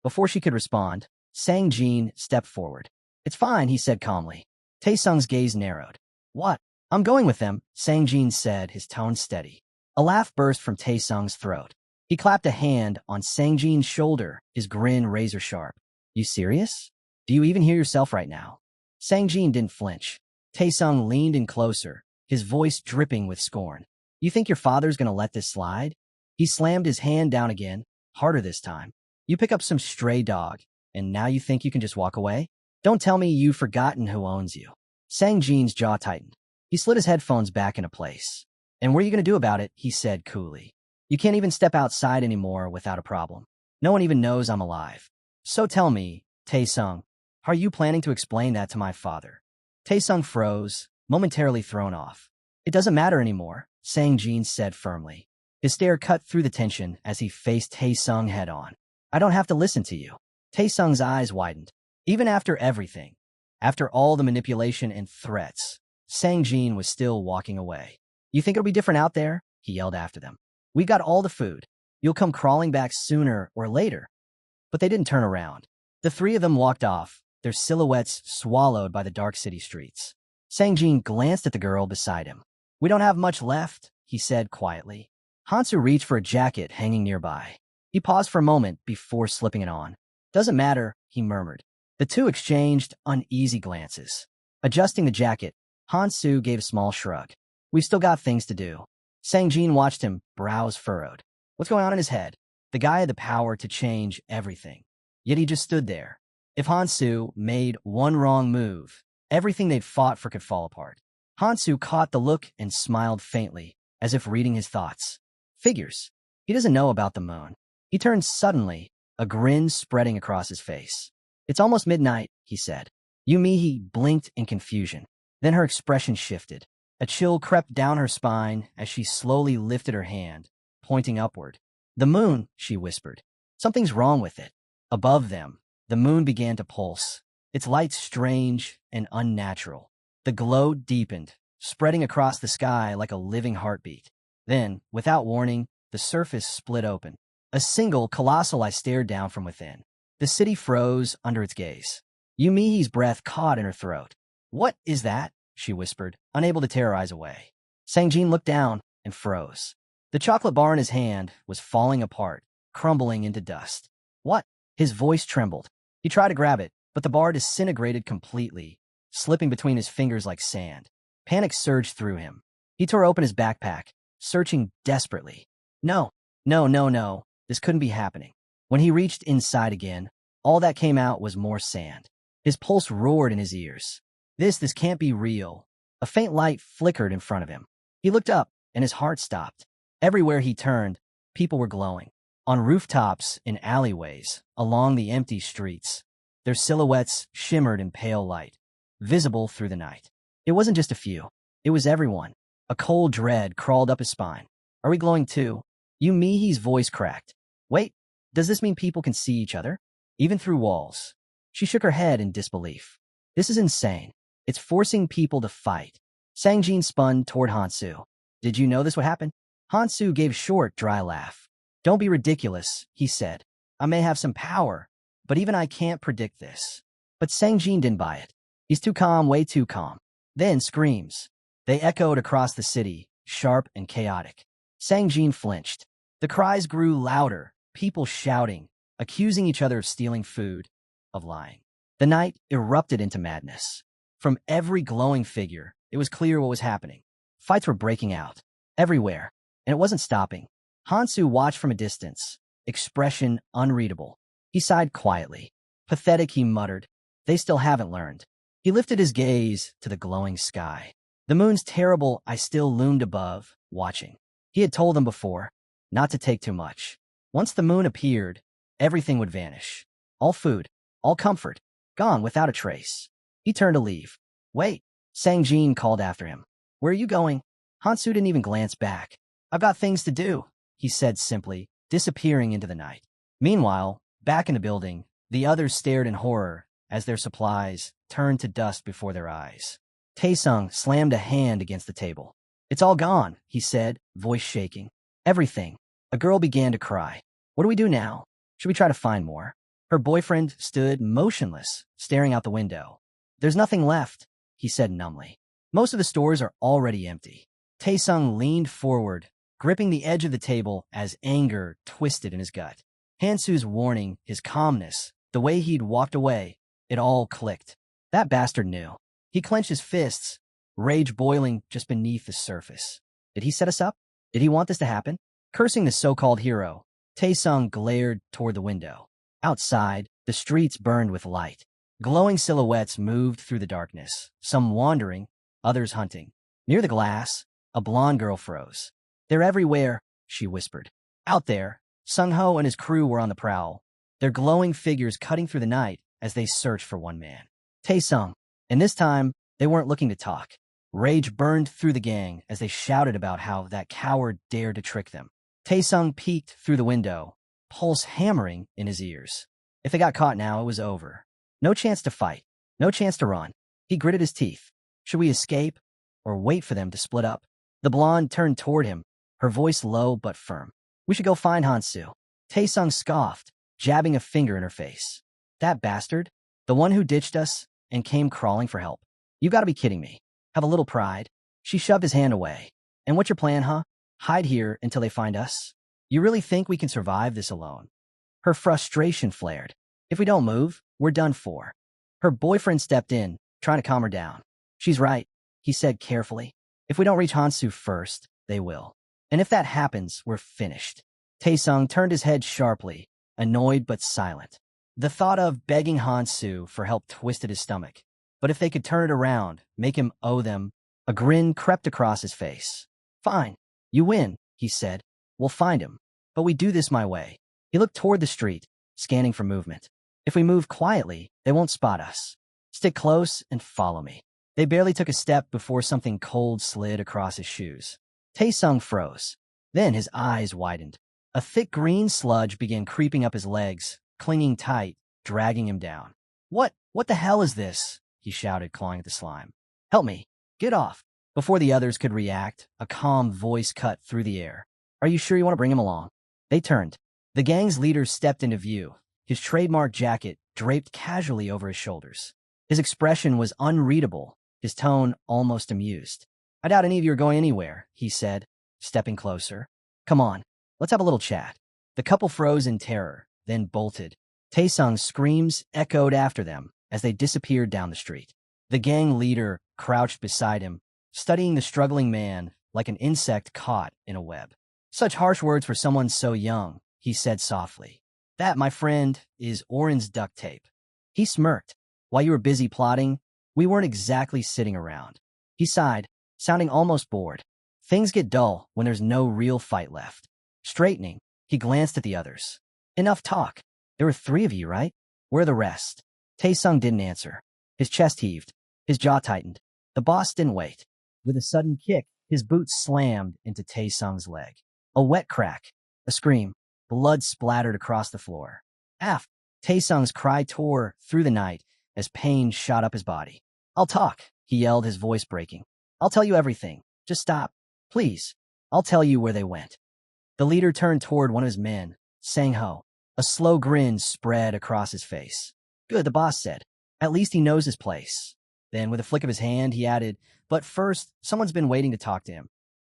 Before she could respond, Sang-jin stepped forward. It's fine, he said calmly. Taesung's gaze narrowed. What? I'm going with them, Sang-jin said, his tone steady. A laugh burst from Taesung's throat. He clapped a hand on Sang-jin's shoulder, his grin razor-sharp. You serious? Do you even hear yourself right now? Sang-jin didn't flinch. Taesung leaned in closer, his voice dripping with scorn. You think your father's gonna let this slide? He slammed his hand down again, harder this time. You pick up some stray dog, and now you think you can just walk away? Don't tell me you've forgotten who owns you. Sang Jin's jaw tightened. He slid his headphones back into place. And what are you going to do about it? He said coolly. You can't even step outside anymore without a problem. No one even knows I'm alive. So tell me, Tae-sung, how are you planning to explain that to my father? Tae-sung froze, momentarily thrown off. It doesn't matter anymore, Sang Jin said firmly. His stare cut through the tension as he faced Tae-sung head-on. I don't have to listen to you. Tae-sung's eyes widened. Even after everything, after all the manipulation and threats, Sang Jin was still walking away. You think it'll be different out there? He yelled after them. We got all the food. You'll come crawling back sooner or later. But they didn't turn around. The three of them walked off, their silhouettes swallowed by the dark city streets. Sang Jin glanced at the girl beside him. We don't have much left, he said quietly. Hansu reached for a jacket hanging nearby. He paused for a moment before slipping it on. Doesn't matter, he murmured. The two exchanged uneasy glances. Adjusting the jacket, Hansu gave a small shrug. We've still got things to do. Sang Jin watched him, brows furrowed. What's going on in his head? The guy had the power to change everything. Yet he just stood there. If Hansu made one wrong move, everything they'd fought for could fall apart. Hansu caught the look and smiled faintly, as if reading his thoughts. Figures. He doesn't know about the moon. He turned suddenly, a grin spreading across his face. It's almost midnight, he said. Yumihi blinked in confusion. Then her expression shifted. A chill crept down her spine as she slowly lifted her hand, pointing upward. The moon, she whispered. Something's wrong with it. Above them, the moon began to pulse, its light strange and unnatural. The glow deepened, spreading across the sky like a living heartbeat. Then, without warning, the surface split open. A single colossal eye stared down from within. The city froze under its gaze. Yumihi's breath caught in her throat. What is that? She whispered, unable to tear her eyes away. Sang Jin looked down and froze. The chocolate bar in his hand was falling apart, crumbling into dust. What? His voice trembled. He tried to grab it, but the bar disintegrated completely, slipping between his fingers like sand. Panic surged through him. He tore open his backpack, searching desperately. No, no. This couldn't be happening. When he reached inside again, all that came out was more sand. His pulse roared in his ears. This can't be real. A faint light flickered in front of him. He looked up, and his heart stopped. Everywhere he turned, people were glowing. On rooftops, in alleyways, along the empty streets, their silhouettes shimmered in pale light, visible through the night. It wasn't just a few. It was everyone. A cold dread crawled up his spine. Are we glowing too? Yumihi's voice cracked. Wait, does this mean people can see each other? Even through walls? She shook her head in disbelief. This is insane. It's forcing people to fight. Sang Jin spun toward Hansu. Did you know this would happen? Hansu gave a short, dry laugh. Don't be ridiculous, he said. I may have some power, but even I can't predict this. But Sang Jin didn't buy it. He's too calm, way too calm. Then screams. They echoed across the city, sharp and chaotic. Sang Jin flinched. The cries grew louder, people shouting, accusing each other of stealing food, of lying. The night erupted into madness. From every glowing figure, it was clear what was happening. Fights were breaking out, everywhere, and it wasn't stopping. Hansu watched from a distance, expression unreadable. He sighed quietly. Pathetic, he muttered. They still haven't learned. He lifted his gaze to the glowing sky. The moon's terrible eye still loomed above, watching. He had told them before, not to take too much. Once the moon appeared, everything would vanish. All food, all comfort, gone without a trace. He turned to leave. Wait, Sang Jin called after him. Where are you going? Hansu didn't even glance back. I've got things to do, he said simply, disappearing into the night. Meanwhile, back in the building, the others stared in horror as their supplies turned to dust before their eyes. Tae-sung slammed a hand against the table. It's all gone, he said, voice shaking. Everything. A girl began to cry. What do we do now? Should we try to find more? Her boyfriend stood motionless, staring out the window. There's nothing left, he said numbly. Most of the stores are already empty. Tae-sung leaned forward, gripping the edge of the table as anger twisted in his gut. Hansu's warning, his calmness, the way he'd walked away, it all clicked. That bastard knew. He clenched his fists, rage boiling just beneath the surface. Did he set us up? Did he want this to happen? Cursing the so-called hero, Tae-sung glared toward the window. Outside, The streets burned with light. Glowing silhouettes moved through the darkness, some wandering, others hunting. Near the glass, a blonde girl froze. "They're everywhere," she whispered. Out there, Sung-ho and his crew were on the prowl, their glowing figures cutting through the night as they searched for one man, Tae-sung. And this time, they weren't looking to talk. Rage burned through the gang as they shouted about how that coward dared to trick them. Tae-sung peeked through the window, pulse hammering in his ears. If they got caught now, it was over. No chance to fight, no chance to run. He gritted his teeth. Should we escape or wait for them to split up? The blonde turned toward him, her voice low but firm. "We should go find Hansu." Tae-sung scoffed, jabbing a finger in her face. "That bastard? The one who ditched us and came crawling for help? You gotta be kidding me. Have a little pride." She shoved his hand away. "And what's your plan, huh? Hide here until they find us? You really think we can survive this alone?" Her frustration flared. "If we don't move, we're done for." Her boyfriend stepped in, trying to calm her down. "She's right," he said carefully. "If we don't reach Hansu first, they will. And if that happens, we're finished." Tae-sung turned his head sharply, annoyed but silent. The thought of begging Hansu for help twisted his stomach. But if they could turn it around, make him owe them, a grin crept across his face. "Fine, you win," he said. "We'll find him. But we do this my way." He looked toward the street, scanning for movement. "If we move quietly, they won't spot us. Stick close and follow me." They barely took a step before something cold slid across his shoes. Tae-sung froze. Then his eyes widened. A thick green sludge began creeping up his legs, clinging tight, dragging him down. What the hell is this?" he shouted, clawing at the slime. "Help me. Get off." Before the others could react, a calm voice cut through the air. "Are you sure you want to bring him along?" They turned. The gang's leader stepped into view, his trademark jacket draped casually over his shoulders. His expression was unreadable, his tone almost amused. "I doubt any of you are going anywhere," he said, stepping closer. "Come on, let's have a little chat." The couple froze in terror, then bolted. Tae-sung's screams echoed after them as they disappeared down the street. The gang leader crouched beside him, studying the struggling man like an insect caught in a web. "Such harsh words for someone so young," he said softly. "That, my friend, is orange duct tape." He smirked. "While you were busy plotting, we weren't exactly sitting around." He sighed, sounding almost bored. Things get dull when there's no real fight left. Straightening, he glanced at the others. "Enough talk. There were 3 of you, right? Where are the rest?" Tae-sung didn't answer. His chest heaved. His jaw tightened. The boss didn't wait. With a sudden kick, his boot slammed into Tae-sung's leg. A wet crack. A scream. Blood splattered across the floor. "Aff!" Tae-sung's cry tore through the night as pain shot up his body. "I'll talk," he yelled, his voice breaking. "I'll tell you everything. Just stop. Please. I'll tell you where they went." The leader turned toward one of his men, Sang-ho. A slow grin spread across his face. "Good," the boss said. "At least he knows his place." Then, with a flick of his hand, he added, "But first, someone's been waiting to talk to him."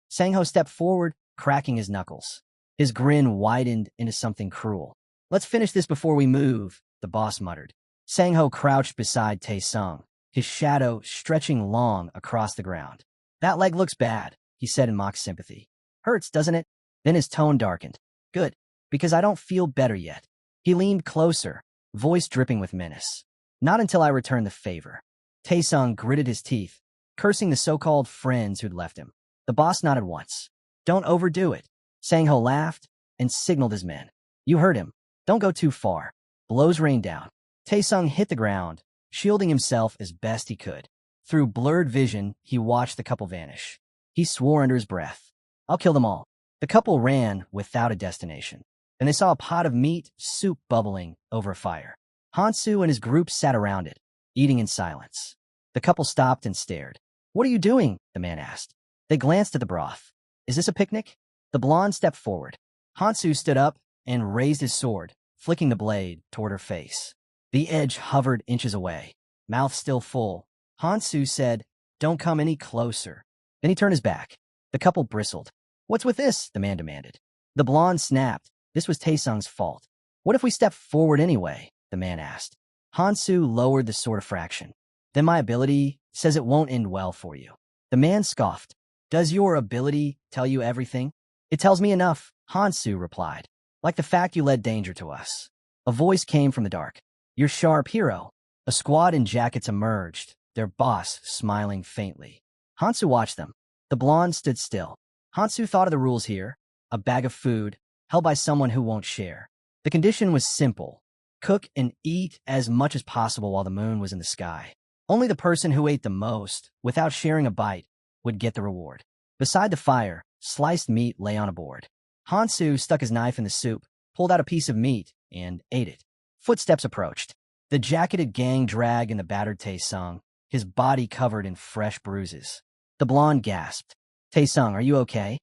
Sang-ho stepped forward, cracking his knuckles. His grin widened into something cruel. "Let's finish this before we move," the boss muttered. Sang-ho crouched beside Tae-sung, his shadow stretching long across the ground. "That leg looks bad," he said in mock sympathy. "Hurts, doesn't it?" Then his tone darkened. "Good, because I don't feel better yet." He leaned closer, voice dripping with menace. "Not until I return the favor." Tae-sung gritted his teeth, cursing the so-called friends who'd left him. The boss nodded once. "Don't overdo it." Sang-ho laughed and signaled his men. "You heard him. Don't go too far." Blows rained down. Tae-sung hit the ground, shielding himself as best he could. Through blurred vision, he watched the couple vanish. He swore under his breath, "I'll kill them all." The couple ran without a destination, and they saw a pot of meat soup bubbling over a fire. Hansu and his group sat around it, eating in silence. The couple stopped and stared. "What are you doing?" the man asked. They glanced at the broth. "Is this a picnic?" The blonde stepped forward. Hansu stood up and raised his sword, flicking the blade toward her face. The edge hovered inches away, mouth still full. Hansu said, "Don't come any closer." Then he turned his back. The couple bristled. "What's with this?" the man demanded. The blonde snapped. This was Tae-sung's fault. "What if we step forward anyway?" the man asked. Hansu lowered the sword a fraction. "Then my ability says it won't end well for you." The man scoffed. "Does your ability tell you everything?" "It tells me enough," Hansu replied. "Like the fact you led danger to us." A voice came from the dark. Your sharp hero. A squad in jackets emerged, their boss smiling faintly. Hansu watched them. The blonde stood still. Hansu thought of the rules here. A bag of food, held by someone who won't share. The condition was simple. Cook and eat as much as possible while the moon was in the sky. Only the person who ate the most, without sharing a bite, would get the reward. Beside the fire, sliced meat lay on a board. Hansu stuck his knife in the soup, pulled out a piece of meat, and ate it. Footsteps approached. The jacketed gang dragged in the battered Tae-sung, his body covered in fresh bruises. The blonde gasped. Tae-sung, are you okay?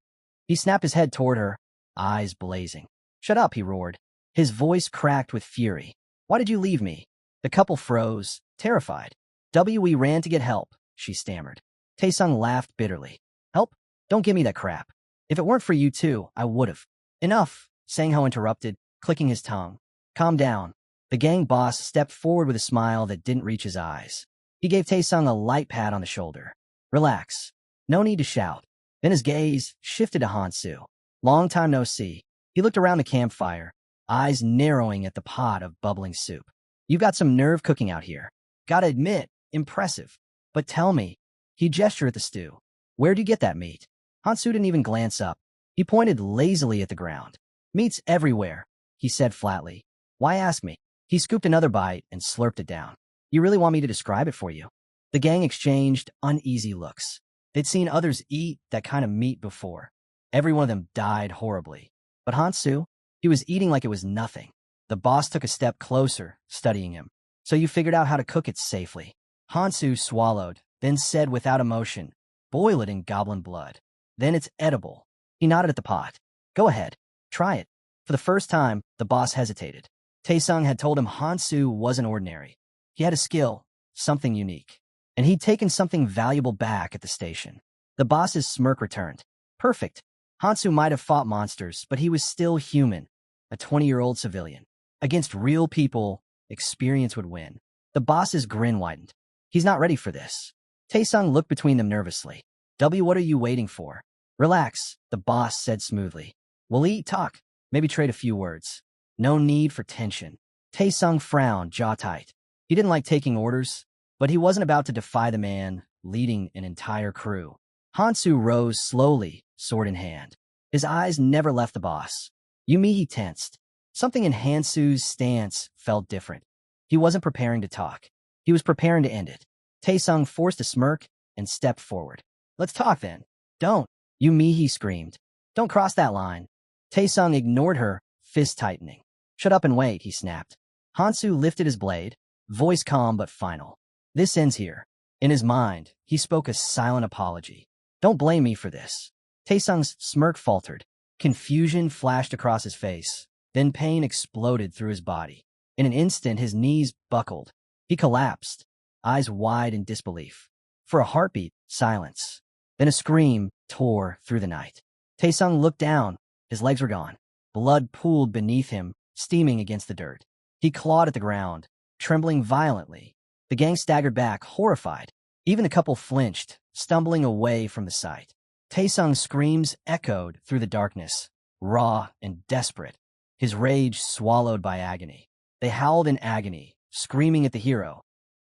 He snapped his head toward her, eyes blazing. Shut up, he roared. His voice cracked with fury. Why did you leave me? The couple froze, terrified. We ran to get help, she stammered. Tae-sung laughed bitterly. Help? Don't give me that crap. If it weren't for you two, I would've. Enough, Sang-ho interrupted, clicking his tongue. Calm down. The gang boss stepped forward with a smile that didn't reach his eyes. He gave Tae-sung a light pat on the shoulder. Relax. No need to shout. Then his gaze shifted to Hansu. Long time no see. He looked around the campfire, eyes narrowing at the pot of bubbling soup. You've got some nerve cooking out here. Gotta admit, impressive. But tell me, he gestured at the stew. Where'd you get that meat? Hansu didn't even glance up. He pointed lazily at the ground. Meat's everywhere, he said flatly. Why ask me? He scooped another bite and slurped it down. You really want me to describe it for you? The gang exchanged uneasy looks. They'd seen others eat that kind of meat before. Every one of them died horribly. But Hansu, he was eating like it was nothing. The boss took a step closer, studying him. So you figured out how to cook it safely. Hansu swallowed, then said without emotion, boil it in goblin blood. Then it's edible. He nodded at the pot. Go ahead. Try it. For the first time, the boss hesitated. Tae-sung had told him Hansu wasn't ordinary. He had a skill, something unique. And he'd taken something valuable back at the station. The boss's smirk returned. Perfect. Hansu might have fought monsters, but he was still human, a 20-year-old civilian. Against real people, experience would win. The boss's grin widened. He's not ready for this. Tae-sung looked between them nervously. What are you waiting for? Relax, the boss said smoothly. We'll eat, talk, maybe trade a few words. No need for tension. Tae-sung frowned, jaw tight. He didn't like taking orders, but he wasn't about to defy the man leading an entire crew. Hansu rose slowly, sword in hand. His eyes never left the boss. He tensed. Something in Hansu's stance felt different. He wasn't preparing to talk. He was preparing to end it. Tae-sung forced a smirk and stepped forward. Let's talk then. Don't. He screamed. Don't cross that line. Tae-sung ignored her, fist tightening. Shut up and wait, he snapped. Hansu lifted his blade, voice calm but final. This ends here. In his mind, he spoke a silent apology. Don't blame me for this. Tae-sung's smirk faltered. Confusion flashed across his face. Then pain exploded through his body. In an instant, his knees buckled. He collapsed, eyes wide in disbelief. For a heartbeat, silence. Then a scream tore through the night. Tae-sung looked down. His legs were gone. Blood pooled beneath him, steaming against the dirt. He clawed at the ground, trembling violently. The gang staggered back, horrified. Even the couple flinched, stumbling away from the sight. Tae-sung's screams echoed through the darkness, raw and desperate, his rage swallowed by agony. They howled in agony, screaming at the hero.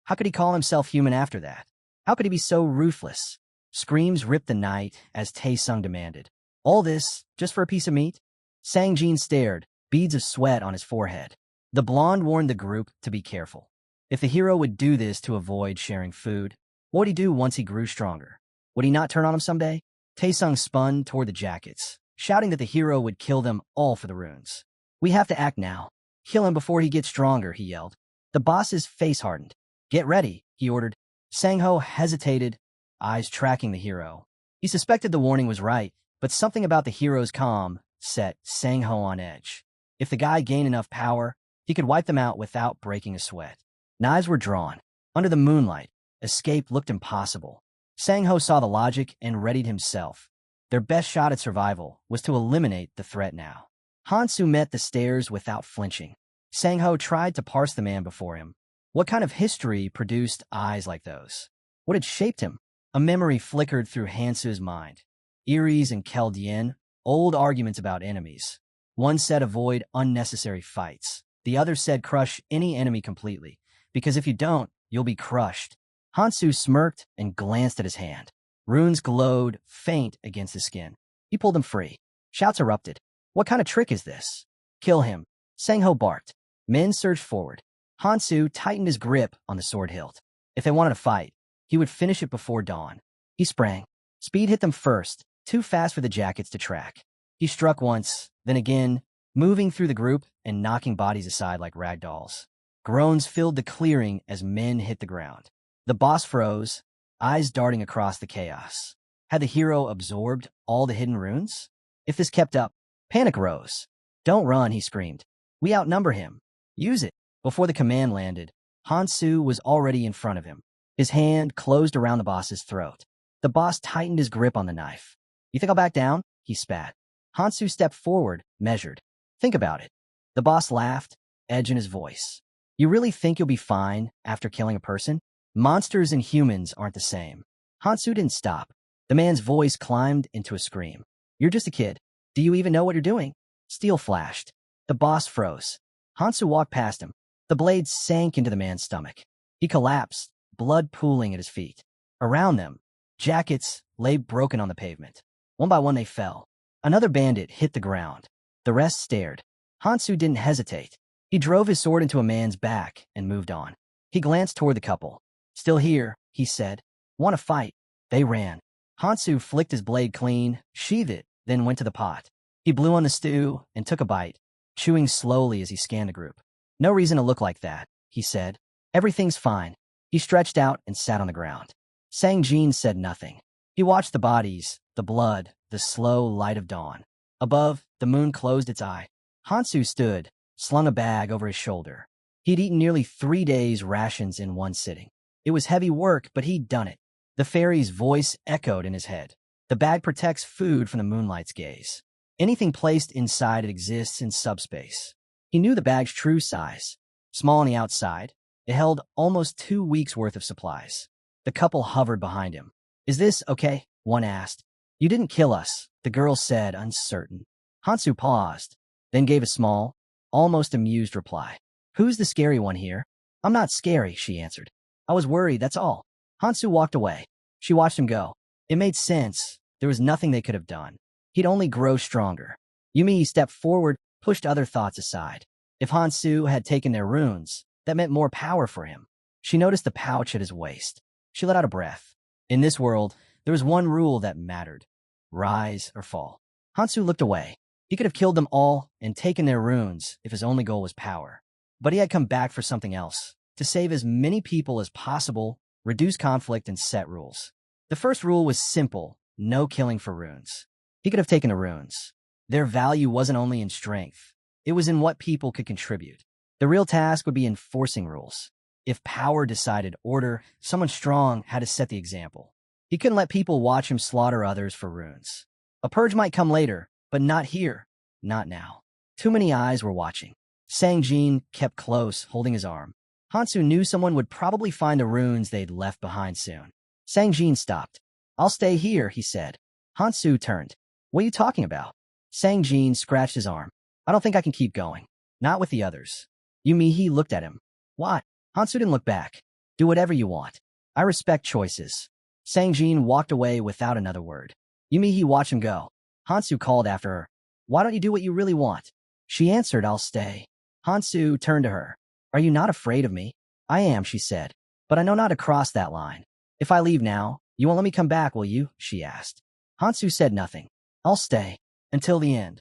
How could he call himself human after that? How could he be so ruthless? Screams ripped the night as Tae-sung demanded. All this, just for a piece of meat? Sang-jin stared, beads of sweat on his forehead. The blonde warned the group to be careful. If the hero would do this to avoid sharing food, what would he do once he grew stronger? Would he not turn on him someday? Tae-sung spun toward the jackets, shouting that the hero would kill them all for the runes. We have to act now. Kill him before he gets stronger, he yelled. The boss's face hardened. Get ready, he ordered. Sang-ho hesitated, eyes tracking the hero. He suspected the warning was right, but something about the hero's calm set Sang-ho on edge. If the guy gained enough power, he could wipe them out without breaking a sweat. Knives were drawn. Under the moonlight, escape looked impossible. Sang-ho saw the logic and readied himself. Their best shot at survival was to eliminate the threat now. Hansu met the stares without flinching. Sang-ho tried to parse the man before him. What kind of history produced eyes like those? What had shaped him? A memory flickered through Hansu's mind. Eries and Keldien, old arguments about enemies. One said avoid unnecessary fights. The other said crush any enemy completely, because if you don't, you'll be crushed. Hansu smirked and glanced at his hand. Runes glowed faint against his skin. He pulled them free. Shouts erupted. What kind of trick is this? Kill him. Sangho barked. Men surged forward. Hansu tightened his grip on the sword hilt. If they wanted to fight, he would finish it before dawn. He sprang. Speed hit them first, too fast for the jackets to track. He struck once, then again, moving through the group and knocking bodies aside like rag dolls. Groans filled the clearing as men hit the ground. The boss froze, eyes darting across the chaos. Had the hero absorbed all the hidden runes? If this kept up, panic rose. Don't run, he screamed. We outnumber him. Use it. Before the command landed, Hansu was already in front of him. His hand closed around the boss's throat. The boss tightened his grip on the knife. You think I'll back down? He spat. Hansu stepped forward, measured. Think about it. The boss laughed, edge in his voice. You really think you'll be fine after killing a person? Monsters and humans aren't the same. Hansu didn't stop. The man's voice climbed into a scream. You're just a kid. Do you even know what you're doing? Steel flashed. The boss froze. Hansu walked past him. The blade sank into the man's stomach. He collapsed, blood pooling at his feet. Around them, jackets lay broken on the pavement. One by one they fell. Another bandit hit the ground. The rest stared. Hansu didn't hesitate. He drove his sword into a man's back and moved on. He glanced toward the couple. Still here, he said. Want to fight? They ran. Hansu flicked his blade clean, sheathed it, then went to the pot. He blew on the stew and took a bite, chewing slowly as he scanned the group. No reason to look like that, he said. Everything's fine. He stretched out and sat on the ground. Sang Jin said nothing. He watched the bodies, the blood, the slow light of dawn. Above, the moon closed its eye. Hansu stood, slung a bag over his shoulder. He'd eaten nearly 3 days' rations in one sitting. It was heavy work, but he'd done it. The fairy's voice echoed in his head. The bag protects food from the moonlight's gaze. Anything placed inside it exists in subspace. He knew the bag's true size. Small on the outside, it held almost 2 weeks' worth of supplies. The couple hovered behind him. Is this okay? One asked. You didn't kill us, the girl said, uncertain. Hansu paused, then gave a small, almost amused reply. Who's the scary one here? I'm not scary, she answered. I was worried, that's all. Hansu walked away. She watched him go. It made sense. There was nothing they could have done. He'd only grow stronger. Yumi stepped forward, pushed other thoughts aside. If Hansu had taken their runes, that meant more power for him. She noticed the pouch at his waist. She let out a breath. In this world, there was one rule that mattered. Rise or fall. Hansu looked away. He could have killed them all and taken their runes if his only goal was power. But he had come back for something else. To save as many people as possible, reduce conflict, and set rules. The first rule was simple. No killing for runes. He could have taken the runes. Their value wasn't only in strength. It was in what people could contribute. The real task would be enforcing rules. If power decided order, someone strong had to set the example. He couldn't let people watch him slaughter others for runes. A purge might come later, but not here. Not now. Too many eyes were watching. Sang Jin kept close, holding his arm. Hansu knew someone would probably find the runes they'd left behind soon. Sang Jin stopped. I'll stay here, he said. Hansu turned. What are you talking about? Sang Jin scratched his arm. I don't think I can keep going. Not with the others. Yumihi looked at him. Why? Hansu didn't look back. Do whatever you want. I respect choices. Sang Jin walked away without another word. Yumihi watched him go. Hansu called after her. Why don't you do what you really want? She answered, I'll stay. Hansu turned to her. Are you not afraid of me? I am, she said. But I know not to cross that line. If I leave now, you won't let me come back, will you? She asked. Hansu said nothing. I'll stay. Until the end.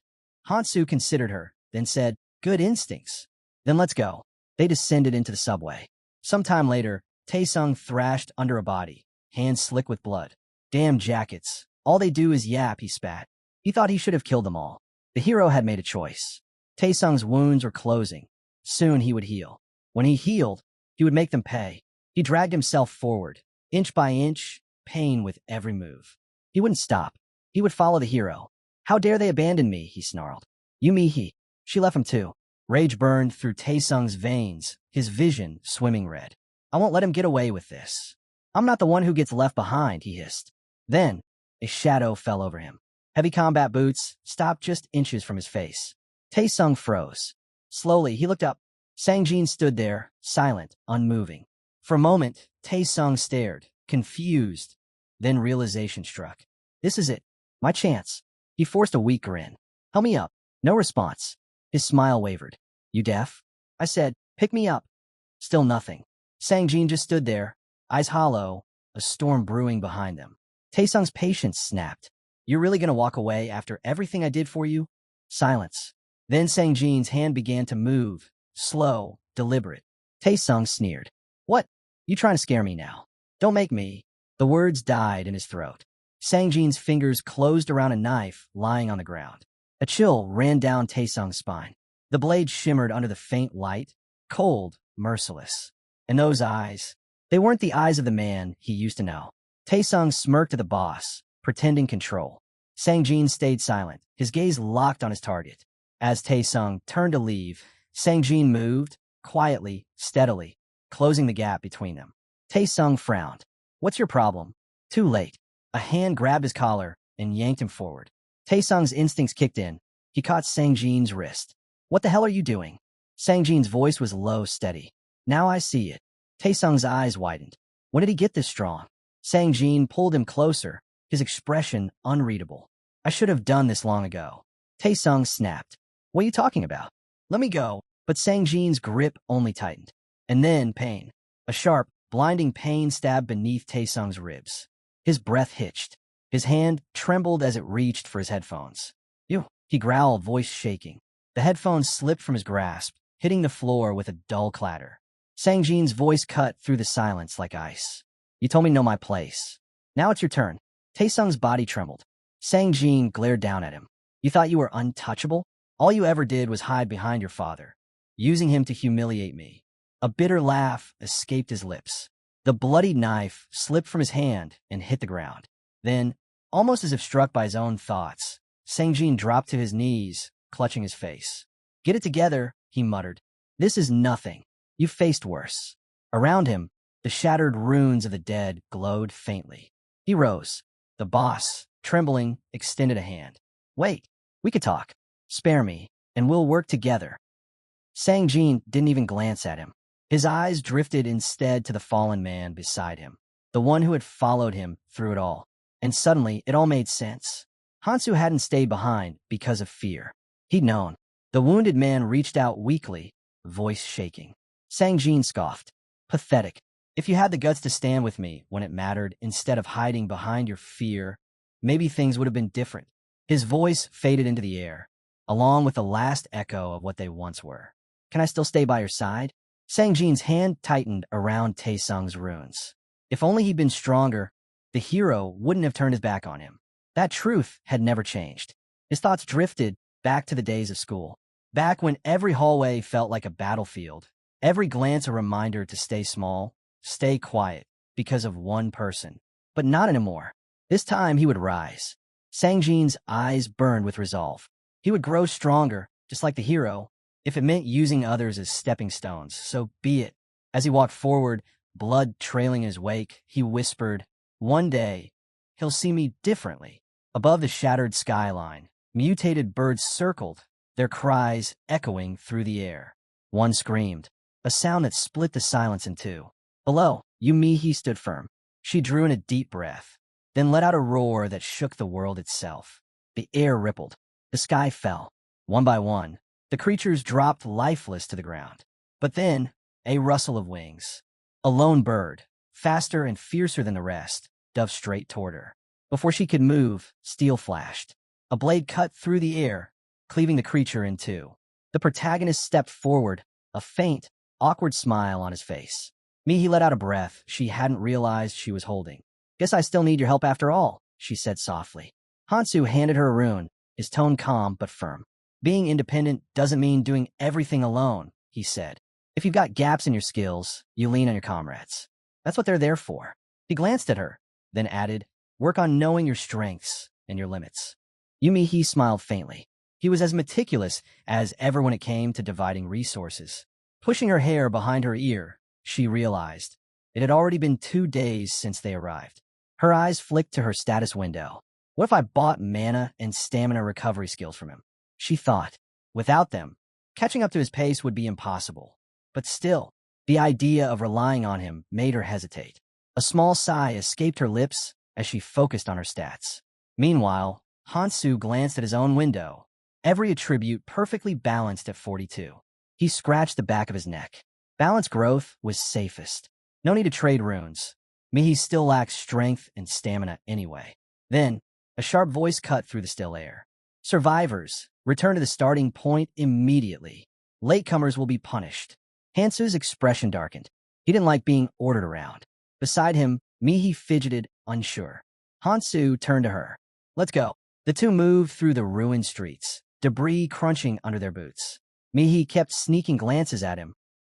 Hansu considered her, then said, Good instincts. Then let's go. They descended into the subway. Sometime later, Taesung thrashed under a body, hands slick with blood. Damn jackets. All they do is yap, he spat. He thought he should have killed them all. The hero had made a choice. Taesung's wounds were closing. Soon he would heal. When he healed, he would make them pay. He dragged himself forward, inch by inch, pain with every move. He wouldn't stop. He would follow the hero. How dare they abandon me, he snarled. Yumihi. She left him too. Rage burned through Taesung's veins, his vision swimming red. I won't let him get away with this. I'm not the one who gets left behind, he hissed. Then, a shadow fell over him. Heavy combat boots stopped just inches from his face. Taesung froze. Slowly, he looked up. Sang-jin stood there, silent, unmoving. For a moment, Tae-sung stared, confused. Then realization struck. This is it. My chance. He forced a weak grin. Help me up. No response. His smile wavered. You deaf? I said, pick me up. Still nothing. Sang-jin just stood there, eyes hollow, a storm brewing behind them. Tae-sung's patience snapped. You're really gonna walk away after everything I did for you? Silence. Then Sang-jin's hand began to move, slow, deliberate. Tae-sung sneered. What? You trying to scare me now? Don't make me. The words died in his throat. Sang-jin's fingers closed around a knife lying on the ground. A chill ran down Tae-sung's spine. The blade shimmered under the faint light, cold, merciless. And those eyes, they weren't the eyes of the man he used to know. Tae-sung smirked at the boss, pretending control. Sang-jin stayed silent, his gaze locked on his target. As Tae-sung turned to leave, Sang-jin moved, quietly, steadily, closing the gap between them. Tae-sung frowned. What's your problem? Too late. A hand grabbed his collar and yanked him forward. Tae-sung's instincts kicked in. He caught Sang-jin's wrist. What the hell are you doing? Sang-jin's voice was low, steady. Now I see it. Tae-sung's eyes widened. When did he get this strong? Sang-jin pulled him closer, his expression unreadable. I should have done this long ago. Tae-sung snapped. What are you talking about? Let me go. But Sang-jin's grip only tightened. And then pain. A sharp, blinding pain stabbed beneath Tae-sung's ribs. His breath hitched. His hand trembled as it reached for his headphones. You, he growled, voice shaking. The headphones slipped from his grasp, hitting the floor with a dull clatter. Sang-jin's voice cut through the silence like ice. You told me to know my place. Now it's your turn. Tae-sung's body trembled. Sang-jin glared down at him. You thought you were untouchable? All you ever did was hide behind your father, using him to humiliate me. A bitter laugh escaped his lips. The bloodied knife slipped from his hand and hit the ground. Then, almost as if struck by his own thoughts, Sang-jin dropped to his knees, clutching his face. Get it together, he muttered. This is nothing. You've faced worse. Around him, the shattered runes of the dead glowed faintly. He rose. The boss, trembling, extended a hand. Wait, we could talk. Spare me, and we'll work together. Sang-jin didn't even glance at him. His eyes drifted instead to the fallen man beside him, the one who had followed him through it all. And suddenly, it all made sense. Hansu hadn't stayed behind because of fear. He'd known. The wounded man reached out weakly, voice shaking. Sang-jin scoffed. Pathetic. If you had the guts to stand with me when it mattered instead of hiding behind your fear, maybe things would have been different. His voice faded into the air, along with the last echo of what they once were. Can I still stay by your side? Sang-jin's hand tightened around Tae-sung's runes. If only he'd been stronger, the hero wouldn't have turned his back on him. That truth had never changed. His thoughts drifted back to the days of school, back when every hallway felt like a battlefield, every glance a reminder to stay small, stay quiet, because of one person. But not anymore. This time he would rise. Sang-jin's eyes burned with resolve. He would grow stronger, just like the hero. If it meant using others as stepping stones, so be it. As he walked forward, blood trailing in his wake, he whispered, one day, he'll see me differently. Above the shattered skyline, mutated birds circled, their cries echoing through the air. One screamed, a sound that split the silence in two. Below, Yumihi stood firm. She drew in a deep breath, then let out a roar that shook the world itself. The air rippled. The sky fell. One by one, the creatures dropped lifeless to the ground. But then, a rustle of wings. A lone bird, faster and fiercer than the rest, dove straight toward her. Before she could move, steel flashed. A blade cut through the air, cleaving the creature in two. The protagonist stepped forward, a faint, awkward smile on his face. Mihi let out a breath she hadn't realized she was holding. Guess I still need your help after all, she said softly. Hansu handed her a rune, his tone calm but firm. Being independent doesn't mean doing everything alone, he said. If you've got gaps in your skills, you lean on your comrades. That's what they're there for. He glanced at her, then added, work on knowing your strengths and your limits. Yumihi smiled faintly. He was as meticulous as ever when it came to dividing resources. Pushing her hair behind her ear, she realized it had already been 2 days since they arrived. Her eyes flicked to her status window. What if I bought mana and stamina recovery skills from him? She thought. Without them, catching up to his pace would be impossible. But still, the idea of relying on him made her hesitate. A small sigh escaped her lips as she focused on her stats. Meanwhile, Hansu glanced at his own window, every attribute perfectly balanced at 42. He scratched the back of his neck. Balance growth was safest. No need to trade runes. Mihi still lacks strength and stamina anyway. Then, a sharp voice cut through the still air. Survivors, return to the starting point immediately. Latecomers will be punished. Hansu's expression darkened. He didn't like being ordered around. Beside him, Mihi fidgeted, unsure. Hansu turned to her. Let's go. The two moved through the ruined streets, debris crunching under their boots. Mihi kept sneaking glances at him.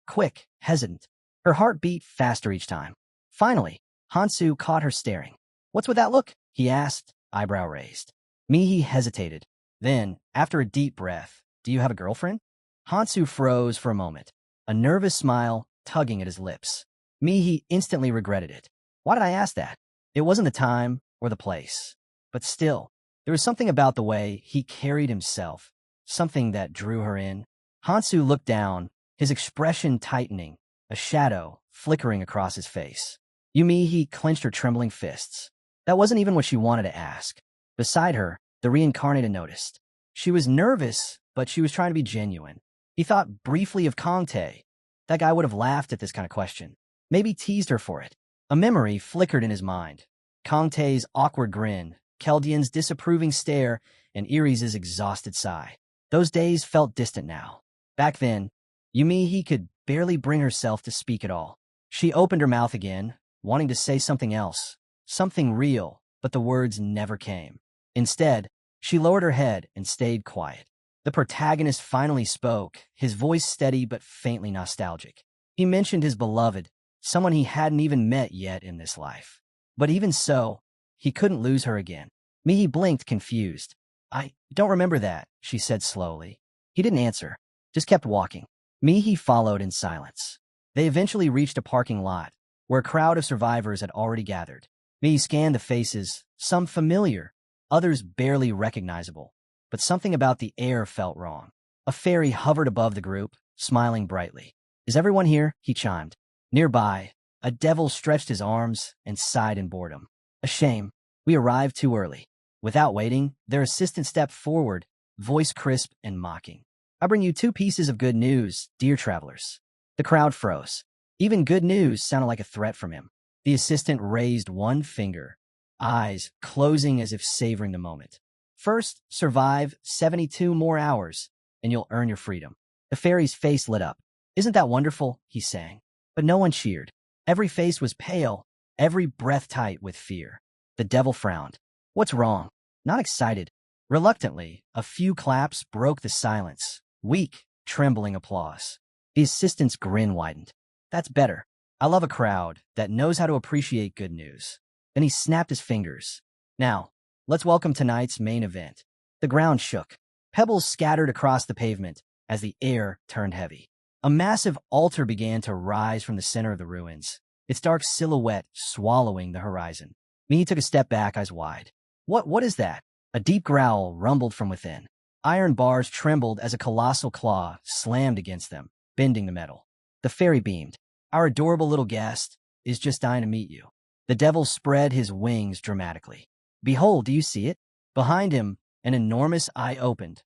Quick, hesitant. Her heart beat faster each time. Finally, Hansu caught her staring. What's with that look? He asked, eyebrow raised. Mihi hesitated. Then, after a deep breath, do you have a girlfriend? Hansu froze for a moment, a nervous smile tugging at his lips. Mihi instantly regretted it. Why did I ask that? It wasn't the time or the place. But still, there was something about the way he carried himself, something that drew her in. Hansu looked down, his expression tightening, a shadow flickering across his face. Mihi clenched her trembling fists. That wasn't even what she wanted to ask. Beside her, the reincarnated noticed. She was nervous, but she was trying to be genuine. He thought briefly of Kongtae. That guy would have laughed at this kind of question. Maybe teased her for it. A memory flickered in his mind. Kongtae's awkward grin, Keldian's disapproving stare, and Iris' exhausted sigh. Those days felt distant now. Back then, Yumihi could barely bring herself to speak at all. She opened her mouth again, wanting to say something else, something real, but the words never came. Instead, she lowered her head and stayed quiet. The protagonist finally spoke, his voice steady but faintly nostalgic. He mentioned his beloved, someone he hadn't even met yet in this life. But even so, he couldn't lose her again. Mihi blinked, confused. I don't remember that, she said slowly. He didn't answer, just kept walking. Mihi followed in silence. They eventually reached a parking lot, where a crowd of survivors had already gathered. Mihi scanned the faces, some familiar, others barely recognizable. But something about the air felt wrong. A fairy hovered above the group, smiling brightly. Is everyone here? He chimed. Nearby, a devil stretched his arms and sighed in boredom. A shame. We arrived too early. Without waiting, their assistant stepped forward, voice crisp and mocking. I bring you 2 pieces of good news, dear travelers. The crowd froze. Even good news sounded like a threat from him. The assistant raised one finger, eyes closing as if savoring the moment. First, survive 72 more hours, and you'll earn your freedom. The fairy's face lit up. Isn't that wonderful? He sang. But no one cheered. Every face was pale, every breath tight with fear. The devil frowned. What's wrong? Not excited. Reluctantly, a few claps broke the silence. Weak, trembling applause. The assistant's grin widened. That's better. I love a crowd that knows how to appreciate good news. Then he snapped his fingers. Now, let's welcome tonight's main event. The ground shook. Pebbles scattered across the pavement as the air turned heavy. A massive altar began to rise from the center of the ruins, its dark silhouette swallowing the horizon. Mihi took a step back, eyes wide. What is that? A deep growl rumbled from within. Iron bars trembled as a colossal claw slammed against them, bending the metal. The fairy beamed. Our adorable little guest is just dying to meet you. The devil spread his wings dramatically. Behold, do you see it? Behind him, an enormous eye opened,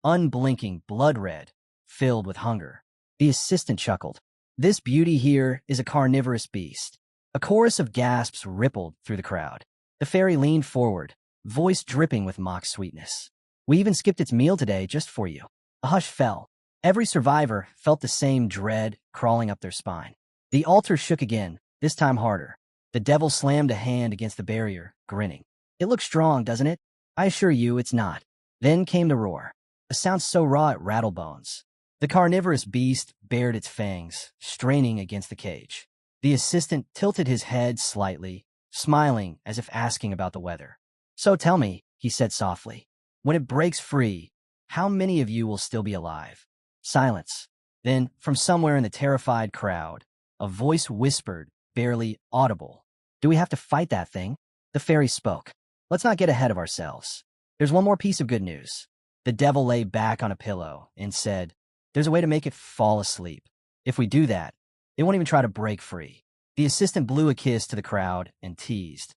unblinking, blood red, filled with hunger. The assistant chuckled. This beauty here is a carnivorous beast. A chorus of gasps rippled through the crowd. The fairy leaned forward, voice dripping with mock sweetness. We even skipped its meal today just for you. A hush fell. Every survivor felt the same dread crawling up their spine. The altar shook again, this time harder. The devil slammed a hand against the barrier, grinning. It looks strong, doesn't it? I assure you it's not. Then came the roar. A sound so raw it rattled bones. The carnivorous beast bared its fangs, straining against the cage. The assistant tilted his head slightly, smiling as if asking about the weather. So tell me, he said softly, when it breaks free, how many of you will still be alive? Silence. Then, from somewhere in the terrified crowd, a voice whispered, barely audible. Do we have to fight that thing? The fairy spoke. Let's not get ahead of ourselves. There's one more piece of good news. The devil lay back on a pillow and said, there's a way to make it fall asleep. If we do that, it won't even try to break free. The assistant blew a kiss to the crowd and teased.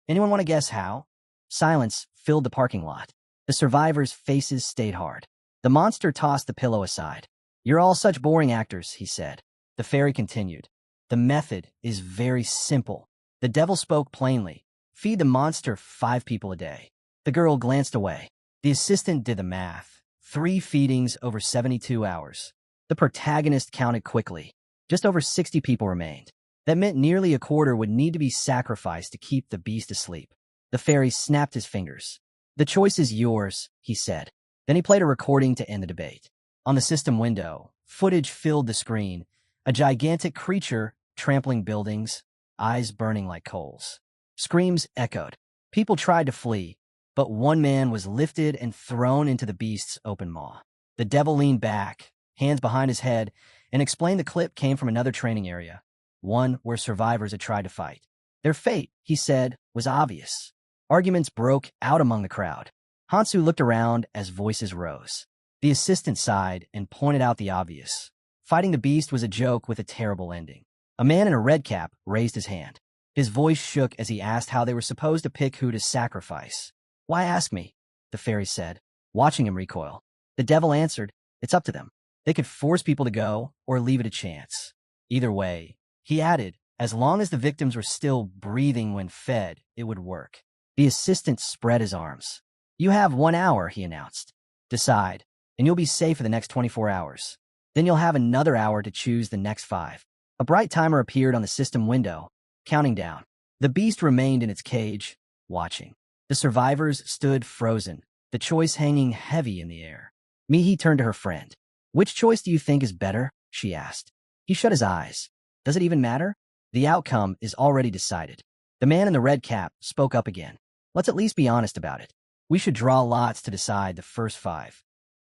Anyone want to guess how? Silence filled the parking lot. The survivors' faces stayed hard. The monster tossed the pillow aside. You're all such boring actors, he said. The fairy continued. The method is very simple. The devil spoke plainly. Feed the monster 5 people a day. The girl glanced away. The assistant did the math. 3 feedings over 72 hours. The protagonist counted quickly. Just over 60 people remained. That meant nearly a quarter would need to be sacrificed to keep the beast asleep. The fairy snapped his fingers. The choice is yours, he said. Then he played a recording to end the debate. On the system window, footage filled the screen. A gigantic creature trampling buildings, eyes burning like coals. Screams echoed. People tried to flee, but one man was lifted and thrown into the beast's open maw. The devil leaned back, hands behind his head, and explained the clip came from another training area, one where survivors had tried to fight. Their fate, he said, was obvious. Arguments broke out among the crowd. Hansu looked around as voices rose. The assistant sighed and pointed out the obvious. Fighting the beast was a joke with a terrible ending. A man in a red cap raised his hand. His voice shook as he asked how they were supposed to pick who to sacrifice. Why ask me? The fairy said, watching him recoil. The devil answered, it's up to them. They could force people to go or leave it a chance. Either way, he added, as long as the victims were still breathing when fed, it would work. The assistant spread his arms. You have 1 hour, he announced. Decide, and you'll be safe for the next 24 hours. Then you'll have another hour to choose the next 5. A bright timer appeared on the system window, counting down. The beast remained in its cage, watching. The survivors stood frozen, the choice hanging heavy in the air. Mihi turned to her friend. Which choice do you think is better? She asked. He shut his eyes. Does it even matter? The outcome is already decided. The man in the red cap spoke up again. Let's at least be honest about it. We should draw lots to decide the first 5.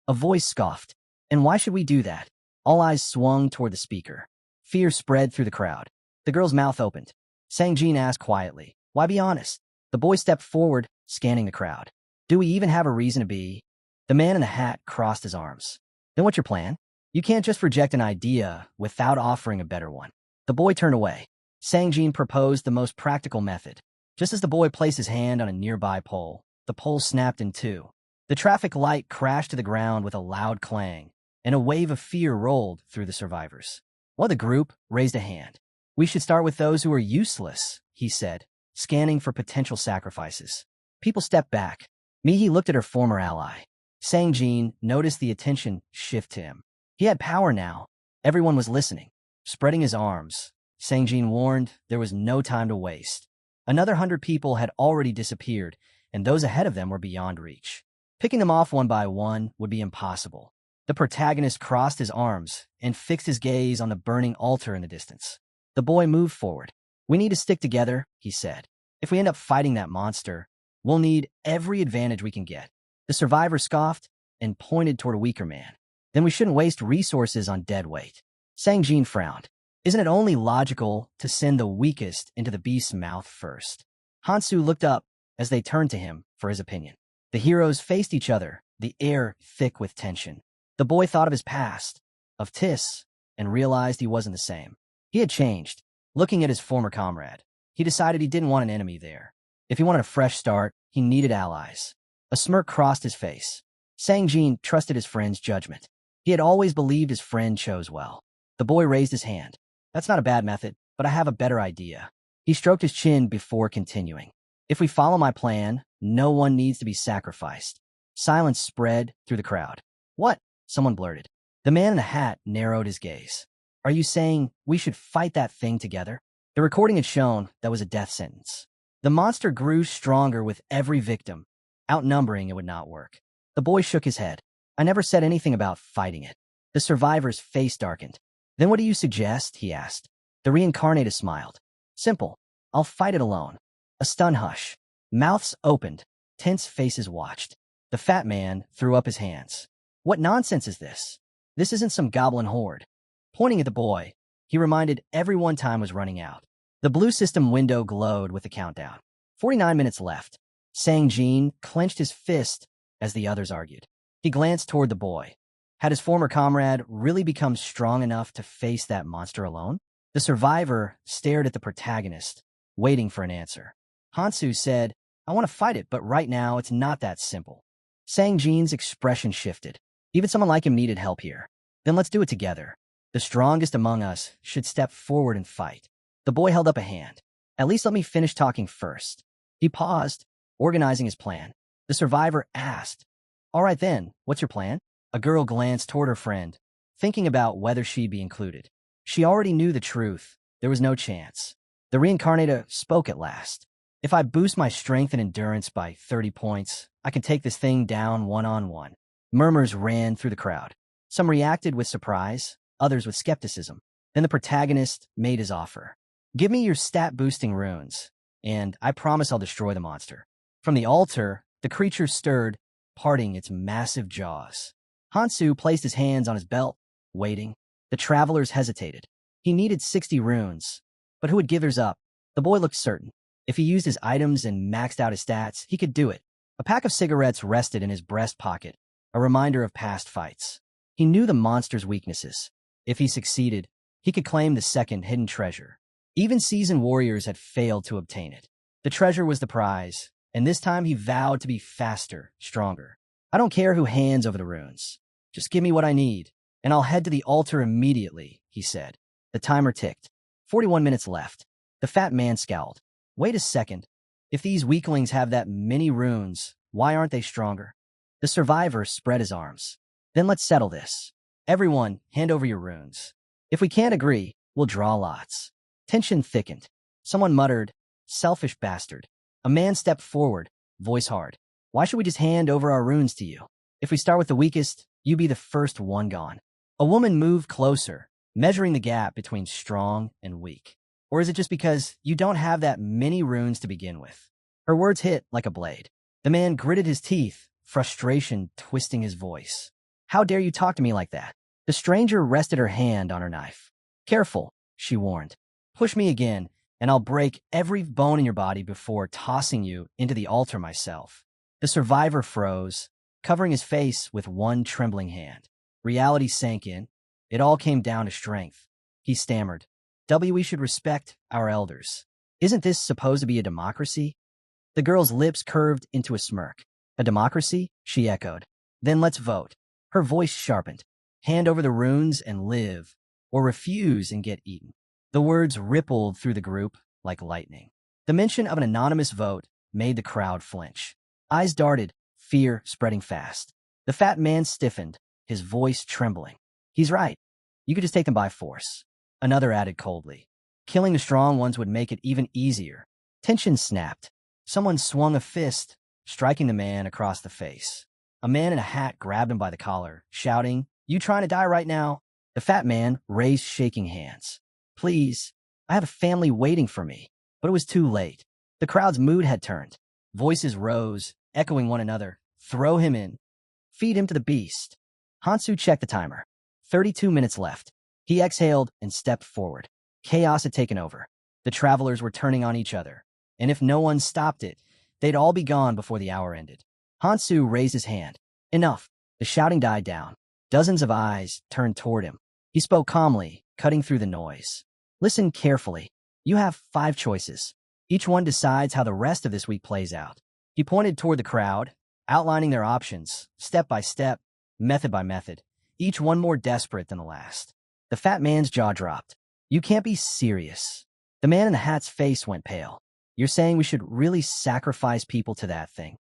A voice scoffed. And why should we do that? All eyes swung toward the speaker. Fear spread through the crowd. The girl's mouth opened. Sang-jin asked quietly, why be honest? The boy stepped forward, scanning the crowd. Do we even have a reason to be? The man in the hat crossed his arms. Then what's your plan? You can't just reject an idea without offering a better one. The boy turned away. Sang-jin proposed the most practical method. Just as the boy placed his hand on a nearby pole, the pole snapped in 2. The traffic light crashed to the ground with a loud clang, and a wave of fear rolled through the survivors. Well, the group raised a hand. We should start with those who are useless, he said, scanning for potential sacrifices. People stepped back. Mihi looked at her former ally. Sang-jin noticed the attention shift to him. He had power now. Everyone was listening. Spreading his arms, Sang-jin warned there was no time to waste. Another 100 people had already disappeared, and those ahead of them were beyond reach. Picking them off one by one would be impossible. The protagonist crossed his arms and fixed his gaze on the burning altar in the distance. The boy moved forward. We need to stick together, he said. If we end up fighting that monster, we'll need every advantage we can get. The survivor scoffed and pointed toward a weaker man. Then we shouldn't waste resources on dead weight. Sang-jin frowned. Isn't it only logical to send the weakest into the beast's mouth first? Hansu looked up as they turned to him for his opinion. The heroes faced each other, the air thick with tension. The boy thought of his past, of Tis, and realized he wasn't the same. He had changed. Looking at his former comrade, he decided he didn't want an enemy there. If he wanted a fresh start, he needed allies. A smirk crossed his face. Sang-jin trusted his friend's judgment. He had always believed his friend chose well. The boy raised his hand. That's not a bad method, but I have a better idea. He stroked his chin before continuing. If we follow my plan, no one needs to be sacrificed. Silence spread through the crowd. What? Someone blurted. The man in the hat narrowed his gaze. Are you saying we should fight that thing together? The recording had shown that was a death sentence. The monster grew stronger with every victim. Outnumbering it would not work. The boy shook his head. I never said anything about fighting it. The survivor's face darkened. Then what do you suggest? He asked. The reincarnated smiled. Simple. I'll fight it alone. A stun hush. Mouths opened. Tense faces watched. The fat man threw up his hands. What nonsense is this? This isn't some goblin horde. Pointing at the boy, he reminded everyone time was running out. The blue system window glowed with the countdown. 49 minutes left. Sang-jin clenched his fist as the others argued. He glanced toward the boy. Had his former comrade really become strong enough to face that monster alone? The survivor stared at the protagonist, waiting for an answer. Hansu said, I want to fight it, but right now it's not that simple. Sang Jin's expression shifted. Even someone like him needed help here. Then let's do it together. The strongest among us should step forward and fight. The boy held up a hand. At least let me finish talking first. He paused, organizing his plan. The survivor asked, All right then, what's your plan? A girl glanced toward her friend, thinking about whether she'd be included. She already knew the truth. There was no chance. The reincarnator spoke at last. If I boost my strength and endurance by 30 points, I can take this thing down one-on-one. Murmurs ran through the crowd. Some reacted with surprise, others with skepticism. Then the protagonist made his offer. Give me your stat-boosting runes, and I promise I'll destroy the monster. From the altar, the creature stirred, parting its massive jaws. Hansu placed his hands on his belt, waiting. The travelers hesitated. He needed 60 runes, but who would give hers up? The boy looked certain. If he used his items and maxed out his stats, he could do it. A pack of cigarettes rested in his breast pocket, a reminder of past fights. He knew the monster's weaknesses. If he succeeded, he could claim the second hidden treasure. Even seasoned warriors had failed to obtain it. The treasure was the prize, and this time he vowed to be faster, stronger. I don't care who hands over the runes. Just give me what I need, and I'll head to the altar immediately, he said. The timer ticked. 41 minutes left. The fat man scowled. Wait a second. If these weaklings have that many runes, why aren't they stronger? The survivor spread his arms. Then let's settle this. Everyone, hand over your runes. If we can't agree, we'll draw lots. Tension thickened. Someone muttered, Selfish bastard. A man stepped forward, voice hard. Why should we just hand over our runes to you? If we start with the weakest, you be the first one gone. A woman moved closer, measuring the gap between strong and weak. Or is it just because you don't have that many runes to begin with? Her words hit like a blade. The man gritted his teeth, frustration twisting his voice. How dare you talk to me like that? The stranger rested her hand on her knife. Careful, she warned. Push me again, and I'll break every bone in your body before tossing you into the altar myself. The survivor froze, covering his face with one trembling hand. Reality sank in. It all came down to strength. He stammered. We should respect our elders. Isn't this supposed to be a democracy? The girl's lips curved into a smirk. A democracy? She echoed. Then let's vote. Her voice sharpened. Hand over the runes and live, or refuse and get eaten. The words rippled through the group like lightning. The mention of an anonymous vote made the crowd flinch. Eyes darted, fear spreading fast. The fat man stiffened, his voice trembling. He's right. You could just take them by force. Another added coldly. Killing the strong ones would make it even easier. Tension snapped. Someone swung a fist, striking the man across the face. A man in a hat grabbed him by the collar, shouting, You trying to die right now? The fat man raised shaking hands. Please, I have a family waiting for me. But it was too late. The crowd's mood had turned. Voices rose, echoing one another. Throw him in. Feed him to the beast. Hansu checked the timer. 32 minutes left. He exhaled and stepped forward. Chaos had taken over. The travelers were turning on each other. And if no one stopped it, they'd all be gone before the hour ended. Hansu raised his hand. Enough. The shouting died down. Dozens of eyes turned toward him. He spoke calmly, cutting through the noise. Listen carefully. You have 5 choices. Each one decides how the rest of this week plays out. He pointed toward the crowd, outlining their options, step by step, method by method, each one more desperate than the last. The fat man's jaw dropped. You can't be serious. The man in the hat's face went pale. You're saying we should really sacrifice people to that thing?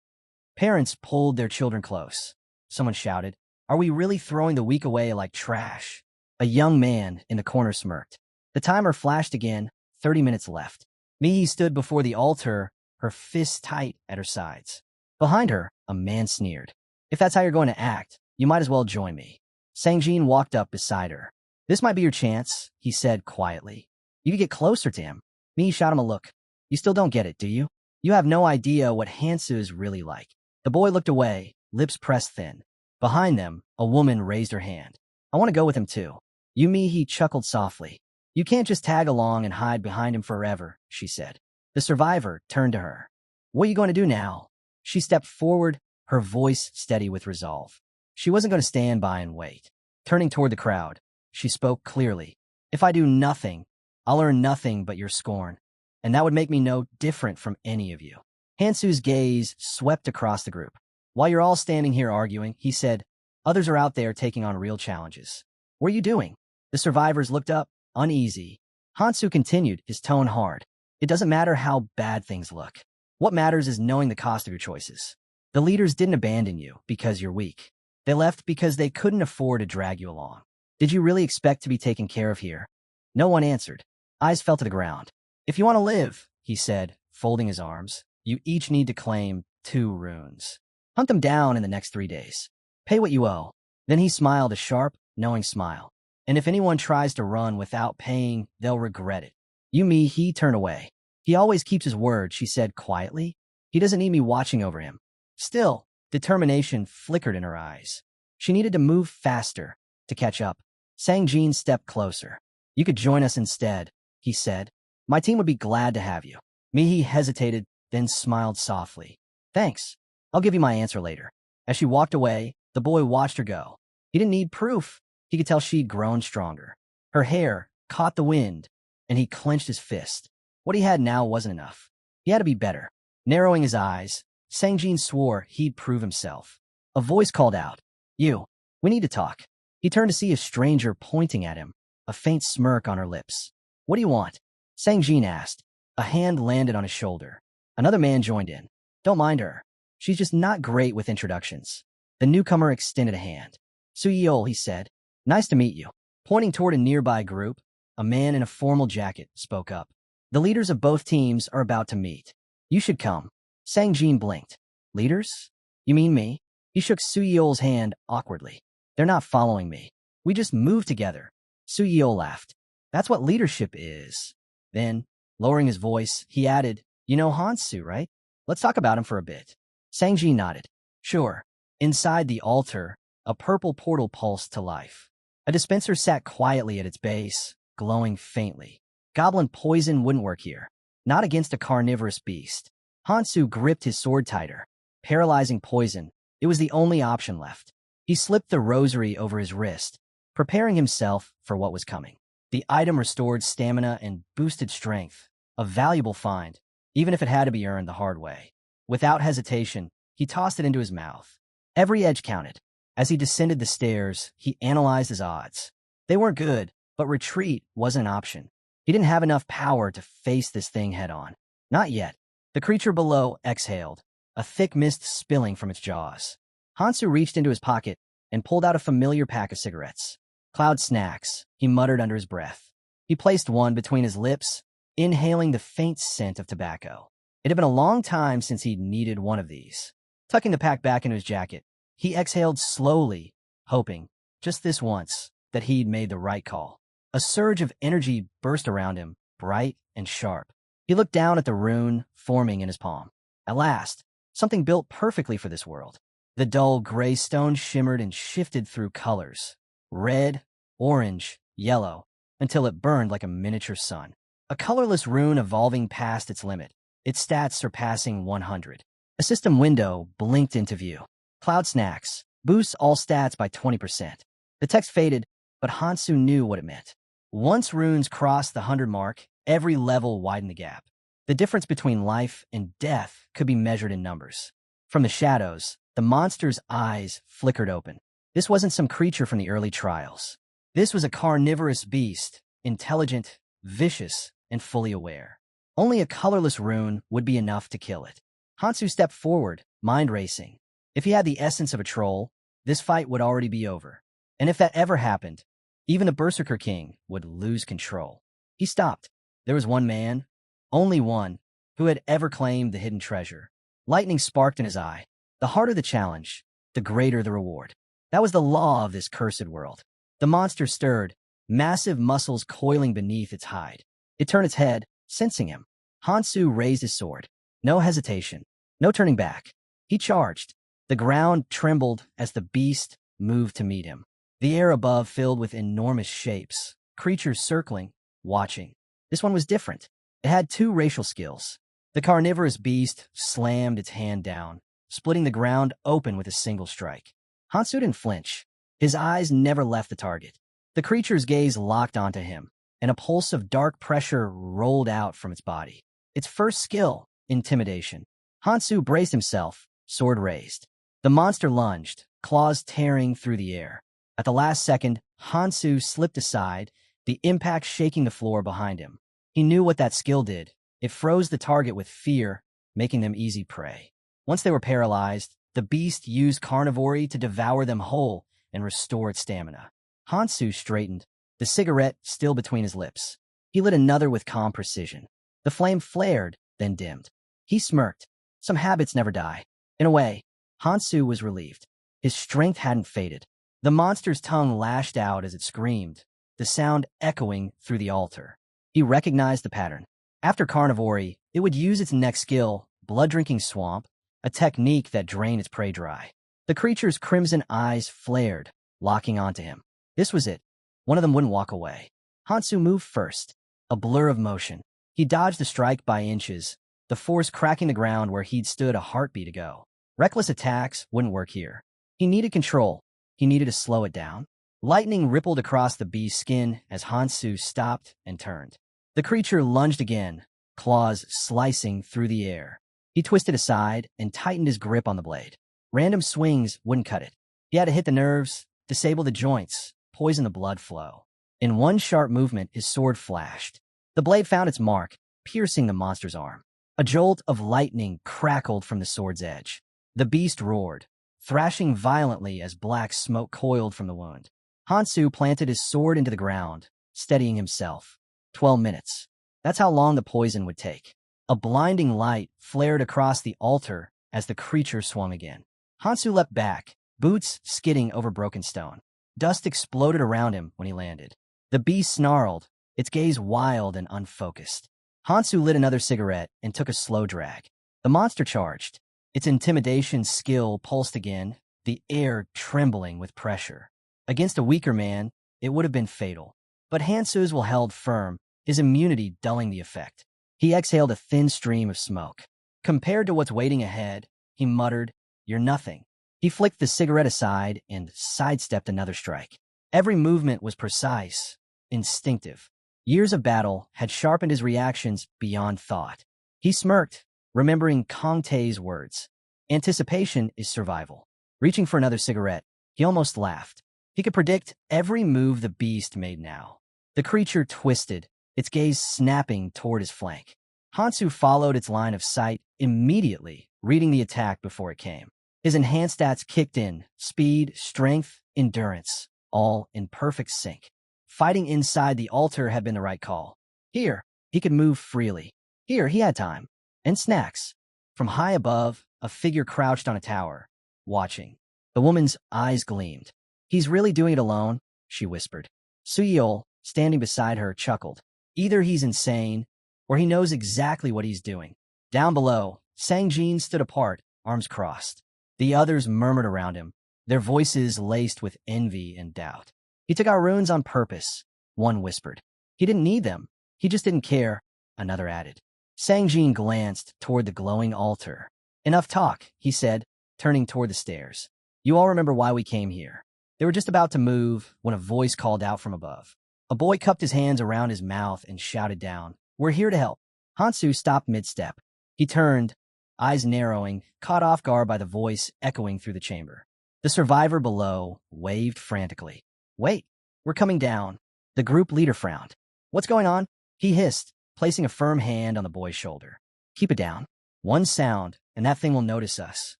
Parents pulled their children close. Someone shouted, Are we really throwing the weak away like trash? A young man in the corner smirked. The timer flashed again, 30 minutes left. Mihi stood before the altar, her fists tight at her sides. Behind her, a man sneered. If that's how you're going to act, you might as well join me. Sangjin walked up beside her. This might be your chance, he said quietly. You could get closer to him. Mihi shot him a look. You still don't get it, do you? You have no idea what Hansu is really like. The boy looked away, lips pressed thin. Behind them, a woman raised her hand. I want to go with him too. Mihi chuckled softly. You can't just tag along and hide behind him forever, she said. The survivor turned to her. What are you going to do now? She stepped forward, her voice steady with resolve. She wasn't going to stand by and wait. Turning toward the crowd, she spoke clearly. If I do nothing, I'll earn nothing but your scorn, and that would make me no different from any of you. Hansu's gaze swept across the group. While you're all standing here arguing, he said, others are out there taking on real challenges. What are you doing? The survivors looked up, uneasy. Hansu continued, his tone hard. It doesn't matter how bad things look. What matters is knowing the cost of your choices. The leaders didn't abandon you because you're weak. They left because they couldn't afford to drag you along. Did you really expect to be taken care of here? No one answered. Eyes fell to the ground. If you want to live, he said, folding his arms, you each need to claim 2 runes. Hunt them down in the next 3 days. Pay what you owe. Then he smiled a sharp, knowing smile. And if anyone tries to run without paying, they'll regret it. He turned away. He always keeps his word, she said quietly. He doesn't need me watching over him. Still, determination flickered in her eyes. She needed to move faster to catch up. Sang-jin stepped closer. You could join us instead, he said. My team would be glad to have you. Mihi hesitated, then smiled softly. Thanks. I'll give you my answer later. As she walked away, the boy watched her go. He didn't need proof. He could tell she'd grown stronger. Her hair caught the wind, and he clenched his fist. What he had now wasn't enough. He had to be better. Narrowing his eyes, Sang-jin swore he'd prove himself. A voice called out, You, we need to talk. He turned to see a stranger pointing at him, a faint smirk on her lips. What do you want? Sang-jin asked. A hand landed on his shoulder. Another man joined in. Don't mind her. She's just not great with introductions. The newcomer extended a hand. Suyol, he said. Nice to meet you. Pointing toward a nearby group, a man in a formal jacket spoke up. The leaders of both teams are about to meet. You should come. Sang-jin blinked. Leaders? You mean me? He shook Suyol's hand awkwardly. They're not following me. We just moved together. Suyol laughed. That's what leadership is. Then, lowering his voice, he added, You know Hansu, right? Let's talk about him for a bit. Sang-jin nodded. Sure. Inside the altar, a purple portal pulsed to life. A dispenser sat quietly at its base, glowing faintly. Goblin poison wouldn't work here. Not against a carnivorous beast. Hansu gripped his sword tighter. Paralyzing poison. It was the only option left. He slipped the rosary over his wrist, preparing himself for what was coming. The item restored stamina and boosted strength. A valuable find, even if it had to be earned the hard way. Without hesitation, he tossed it into his mouth. Every edge counted. As he descended the stairs, he analyzed his odds. They weren't good, but retreat wasn't an option. He didn't have enough power to face this thing head-on. Not yet. The creature below exhaled, a thick mist spilling from its jaws. Hansu reached into his pocket and pulled out a familiar pack of cigarettes. Cloud snacks, he muttered under his breath. He placed one between his lips, inhaling the faint scent of tobacco. It had been a long time since he'd needed one of these. Tucking the pack back into his jacket, he exhaled slowly, hoping, just this once, that he'd made the right call. A surge of energy burst around him, bright and sharp. He looked down at the rune forming in his palm. At last, something built perfectly for this world. The dull gray stone shimmered and shifted through colors. Red, orange, yellow, until it burned like a miniature sun. A colorless rune evolving past its limit, its stats surpassing 100. A system window blinked into view. Cloud snacks, boosts all stats by 20%. The text faded, but Hansu knew what it meant. Once runes crossed the 100 mark, every level widened the gap. The difference between life and death could be measured in numbers. From the shadows, the monster's eyes flickered open. This wasn't some creature from the early trials. This was a carnivorous beast, intelligent, vicious, and fully aware. Only a colorless rune would be enough to kill it. Hansu stepped forward, mind racing. If he had the essence of a troll, this fight would already be over. And if that ever happened, even the Berserker King would lose control. He stopped. There was one man, only one, who had ever claimed the hidden treasure. Lightning sparked in his eye. The harder the challenge, the greater the reward. That was the law of this cursed world. The monster stirred, massive muscles coiling beneath its hide. It turned its head, sensing him. Hansu raised his sword. No hesitation, no turning back. He charged. The ground trembled as the beast moved to meet him. The air above filled with enormous shapes, creatures circling, watching. This one was different. It had 2 racial skills. The carnivorous beast slammed its hand down, splitting the ground open with a single strike. Hansu didn't flinch. His eyes never left the target. The creature's gaze locked onto him, and a pulse of dark pressure rolled out from its body. Its first skill, intimidation. Hansu braced himself, sword raised. The monster lunged, claws tearing through the air. At the last second, Hansu slipped aside, the impact shaking the floor behind him. He knew what that skill did. It froze the target with fear, making them easy prey. Once they were paralyzed, the beast used carnivory to devour them whole and restore its stamina. Hansu straightened, the cigarette still between his lips. He lit another with calm precision. The flame flared, then dimmed. He smirked. Some habits never die. In a way, Hansu was relieved. His strength hadn't faded. The monster's tongue lashed out as it screamed, the sound echoing through the altar. He recognized the pattern. After carnivory, it would use its next skill, blood-drinking swamp, a technique that drained its prey dry. The creature's crimson eyes flared, locking onto him. This was it. One of them wouldn't walk away. Hansu moved first, a blur of motion. He dodged the strike by inches, the force cracking the ground where he'd stood a heartbeat ago. Reckless attacks wouldn't work here. He needed control. He needed to slow it down. Lightning rippled across the beast's skin as Hansu stopped and turned. The creature lunged again, claws slicing through the air. He twisted aside and tightened his grip on the blade. Random swings wouldn't cut it. He had to hit the nerves, disable the joints, poison the blood flow. In one sharp movement, his sword flashed. The blade found its mark, piercing the monster's arm. A jolt of lightning crackled from the sword's edge. The beast roared, thrashing violently as black smoke coiled from the wound. Hansu planted his sword into the ground, steadying himself. 12 minutes. That's how long the poison would take. A blinding light flared across the altar as the creature swung again. Hansu leapt back, boots skidding over broken stone. Dust exploded around him when he landed. The beast snarled, its gaze wild and unfocused. Hansu lit another cigarette and took a slow drag. The monster charged. Its intimidation skill pulsed again, the air trembling with pressure. Against a weaker man, it would have been fatal. But Hansu's will held firm, his immunity dulling the effect. He exhaled a thin stream of smoke. Compared to what's waiting ahead, he muttered, "You're nothing." He flicked the cigarette aside and sidestepped another strike. Every movement was precise, instinctive. Years of battle had sharpened his reactions beyond thought. He smirked, remembering Kong Tae's words. Anticipation is survival. Reaching for another cigarette, he almost laughed. He could predict every move the beast made now. The creature twisted, its gaze snapping toward his flank. Hansu followed its line of sight immediately, reading the attack before it came. His enhanced stats kicked in, speed, strength, endurance, all in perfect sync. Fighting inside the altar had been the right call. Here, he could move freely. Here, he had time. And snacks. From high above, a figure crouched on a tower, watching. The woman's eyes gleamed. "He's really doing it alone," she whispered. Suyol, standing beside her, chuckled. Either he's insane, or he knows exactly what he's doing. Down below, Sangjin stood apart, arms crossed. The others murmured around him, their voices laced with envy and doubt. "He took our runes on purpose," one whispered. "He didn't need them. He just didn't care," another added. Sangjin glanced toward the glowing altar. "Enough talk," he said, turning toward the stairs. "You all remember why we came here." They were just about to move when a voice called out from above. A boy cupped his hands around his mouth and shouted down, "We're here to help." Hansu stopped mid-step. He turned, eyes narrowing, caught off guard by the voice echoing through the chamber. The survivor below waved frantically. "Wait, we're coming down." The group leader frowned. "What's going on?" he hissed, placing a firm hand on the boy's shoulder. "Keep it down. One sound, and that thing will notice us."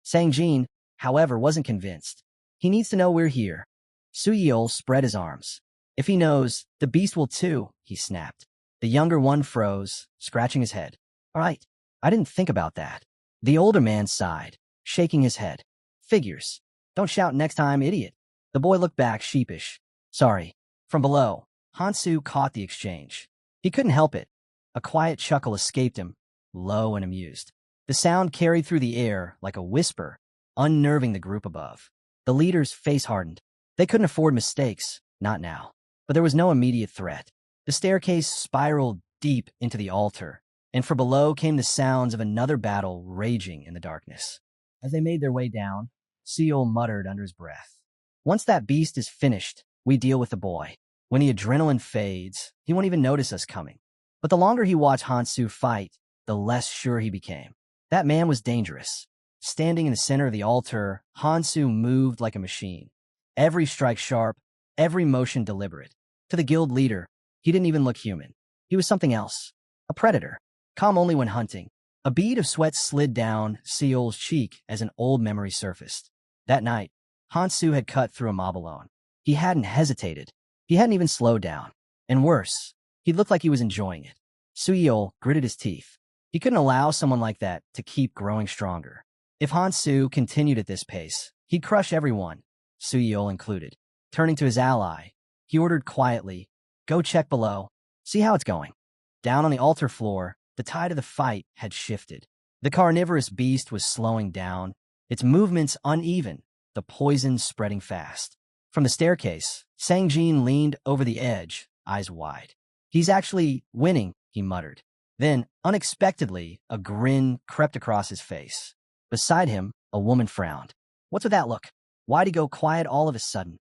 Sangjin, however, wasn't convinced. "He needs to know we're here." Suyol spread his arms. "If he knows, the beast will too," he snapped. The younger one froze, scratching his head. "All right, I didn't think about that." The older man sighed, shaking his head. "Figures. Don't shout next time, idiot." The boy looked back, sheepish. "Sorry." From below, Hansu caught the exchange. He couldn't help it. A quiet chuckle escaped him, low and amused. The sound carried through the air like a whisper, unnerving the group above. The leader's face hardened. They couldn't afford mistakes, not now. But there was no immediate threat. The staircase spiraled deep into the altar, and from below came the sounds of another battle raging in the darkness. As they made their way down, Seal muttered under his breath. Once that beast is finished, we deal with the boy. When the adrenaline fades, he won't even notice us coming. But the longer he watched Hansu fight, the less sure he became. That man was dangerous. Standing in the center of the altar, Hansu moved like a machine. Every strike sharp, every motion deliberate. To the guild leader, he didn't even look human. He was something else. A predator. Calm only when hunting. A bead of sweat slid down Seol's cheek as an old memory surfaced. That night, Hansu had cut through a mob alone. He hadn't hesitated. He hadn't even slowed down. And worse, he looked like he was enjoying it. Seol gritted his teeth. He couldn't allow someone like that to keep growing stronger. If Hansu continued at this pace, he'd crush everyone, Seol included. Turning to his ally, he ordered quietly, "Go check below. See how it's going." Down on the altar floor, the tide of the fight had shifted. The carnivorous beast was slowing down, its movements uneven, the poison spreading fast. From the staircase, Sang-jin leaned over the edge, eyes wide. "He's actually winning," he muttered. Then, unexpectedly, a grin crept across his face. Beside him, a woman frowned. "What's with that look? Why'd he go quiet all of a sudden?"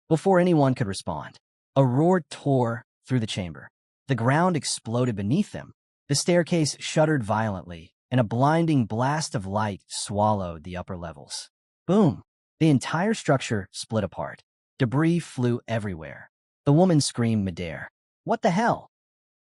Before anyone could respond, a roar tore through the chamber. The ground exploded beneath them. The staircase shuddered violently, and a blinding blast of light swallowed the upper levels. Boom! The entire structure split apart. Debris flew everywhere. The woman screamed midair. "What the hell?"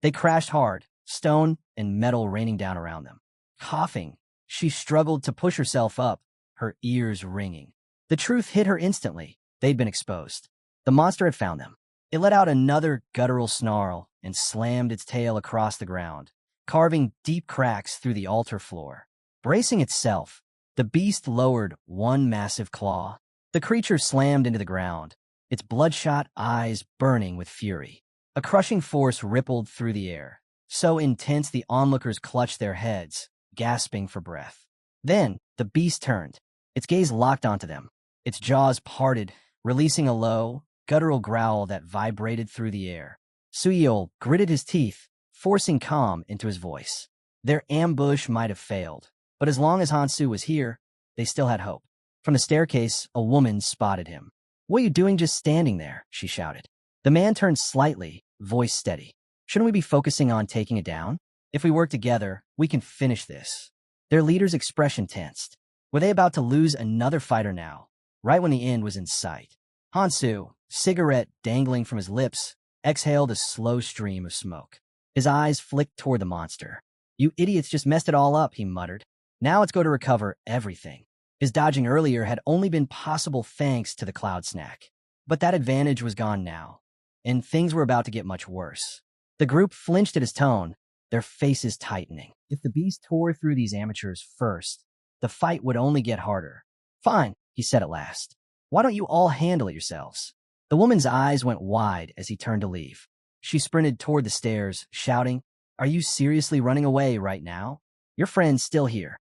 They crashed hard, stone and metal raining down around them. Coughing, she struggled to push herself up, her ears ringing. The truth hit her instantly. They'd been exposed. The monster had found them. It let out another guttural snarl and slammed its tail across the ground, carving deep cracks through the altar floor. Bracing itself, the beast lowered one massive claw. The creature slammed into the ground, its bloodshot eyes burning with fury. A crushing force rippled through the air, so intense the onlookers clutched their heads, gasping for breath. Then, the beast turned. Its gaze locked onto them. Its jaws parted, releasing a low, guttural growl that vibrated through the air. Seol gritted his teeth, forcing calm into his voice. Their ambush might have failed, but as long as Hansu was here, they still had hope. From the staircase, a woman spotted him. "What are you doing just standing there?" she shouted. The man turned slightly, voice steady. "Shouldn't we be focusing on taking it down? If we work together, we can finish this." Their leader's expression tensed. Were they about to lose another fighter now, right when the end was in sight? Hansu, cigarette dangling from his lips, exhaled a slow stream of smoke. His eyes flicked toward the monster. "You idiots just messed it all up," he muttered. "Now it's going to recover everything." His dodging earlier had only been possible thanks to the cloud snack. But that advantage was gone now, and things were about to get much worse. The group flinched at his tone, their faces tightening. If the beast tore through these amateurs first, the fight would only get harder. "Fine," he said at last. "Why don't you all handle it yourselves?" The woman's eyes went wide as he turned to leave. She sprinted toward the stairs, shouting, "Are you seriously running away right now? Your friend's still here."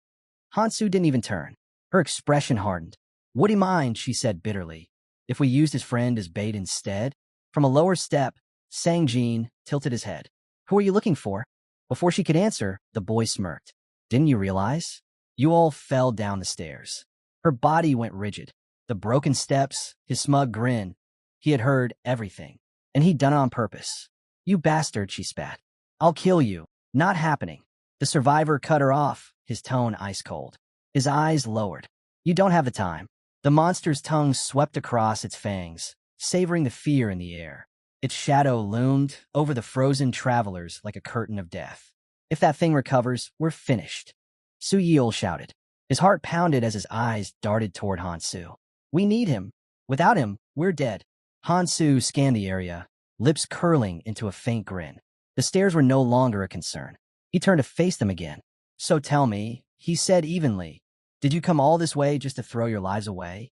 Hansu didn't even turn. Her expression hardened. "Would he mind," she said bitterly, "if we used his friend as bait instead?" From a lower step, Sang-jin tilted his head. "Who are you looking for?" Before she could answer, the boy smirked. "Didn't you realize?" You all fell down the stairs. Her body went rigid. The broken steps, his smug grin. He had heard everything, and he'd done it on purpose. "You bastard," she spat. "I'll kill you." "Not happening." The survivor cut her off, his tone ice cold. His eyes lowered. "You don't have the time." The monster's tongue swept across its fangs, savoring the fear in the air. Its shadow loomed over the frozen travelers like a curtain of death. "If that thing recovers, we're finished." Seol shouted. His heart pounded as his eyes darted toward Hansu. "We need him. Without him, we're dead." Hansu scanned the area, lips curling into a faint grin. The stairs were no longer a concern. He turned to face them again. "So tell me," he said evenly, "did you come all this way just to throw your lives away?"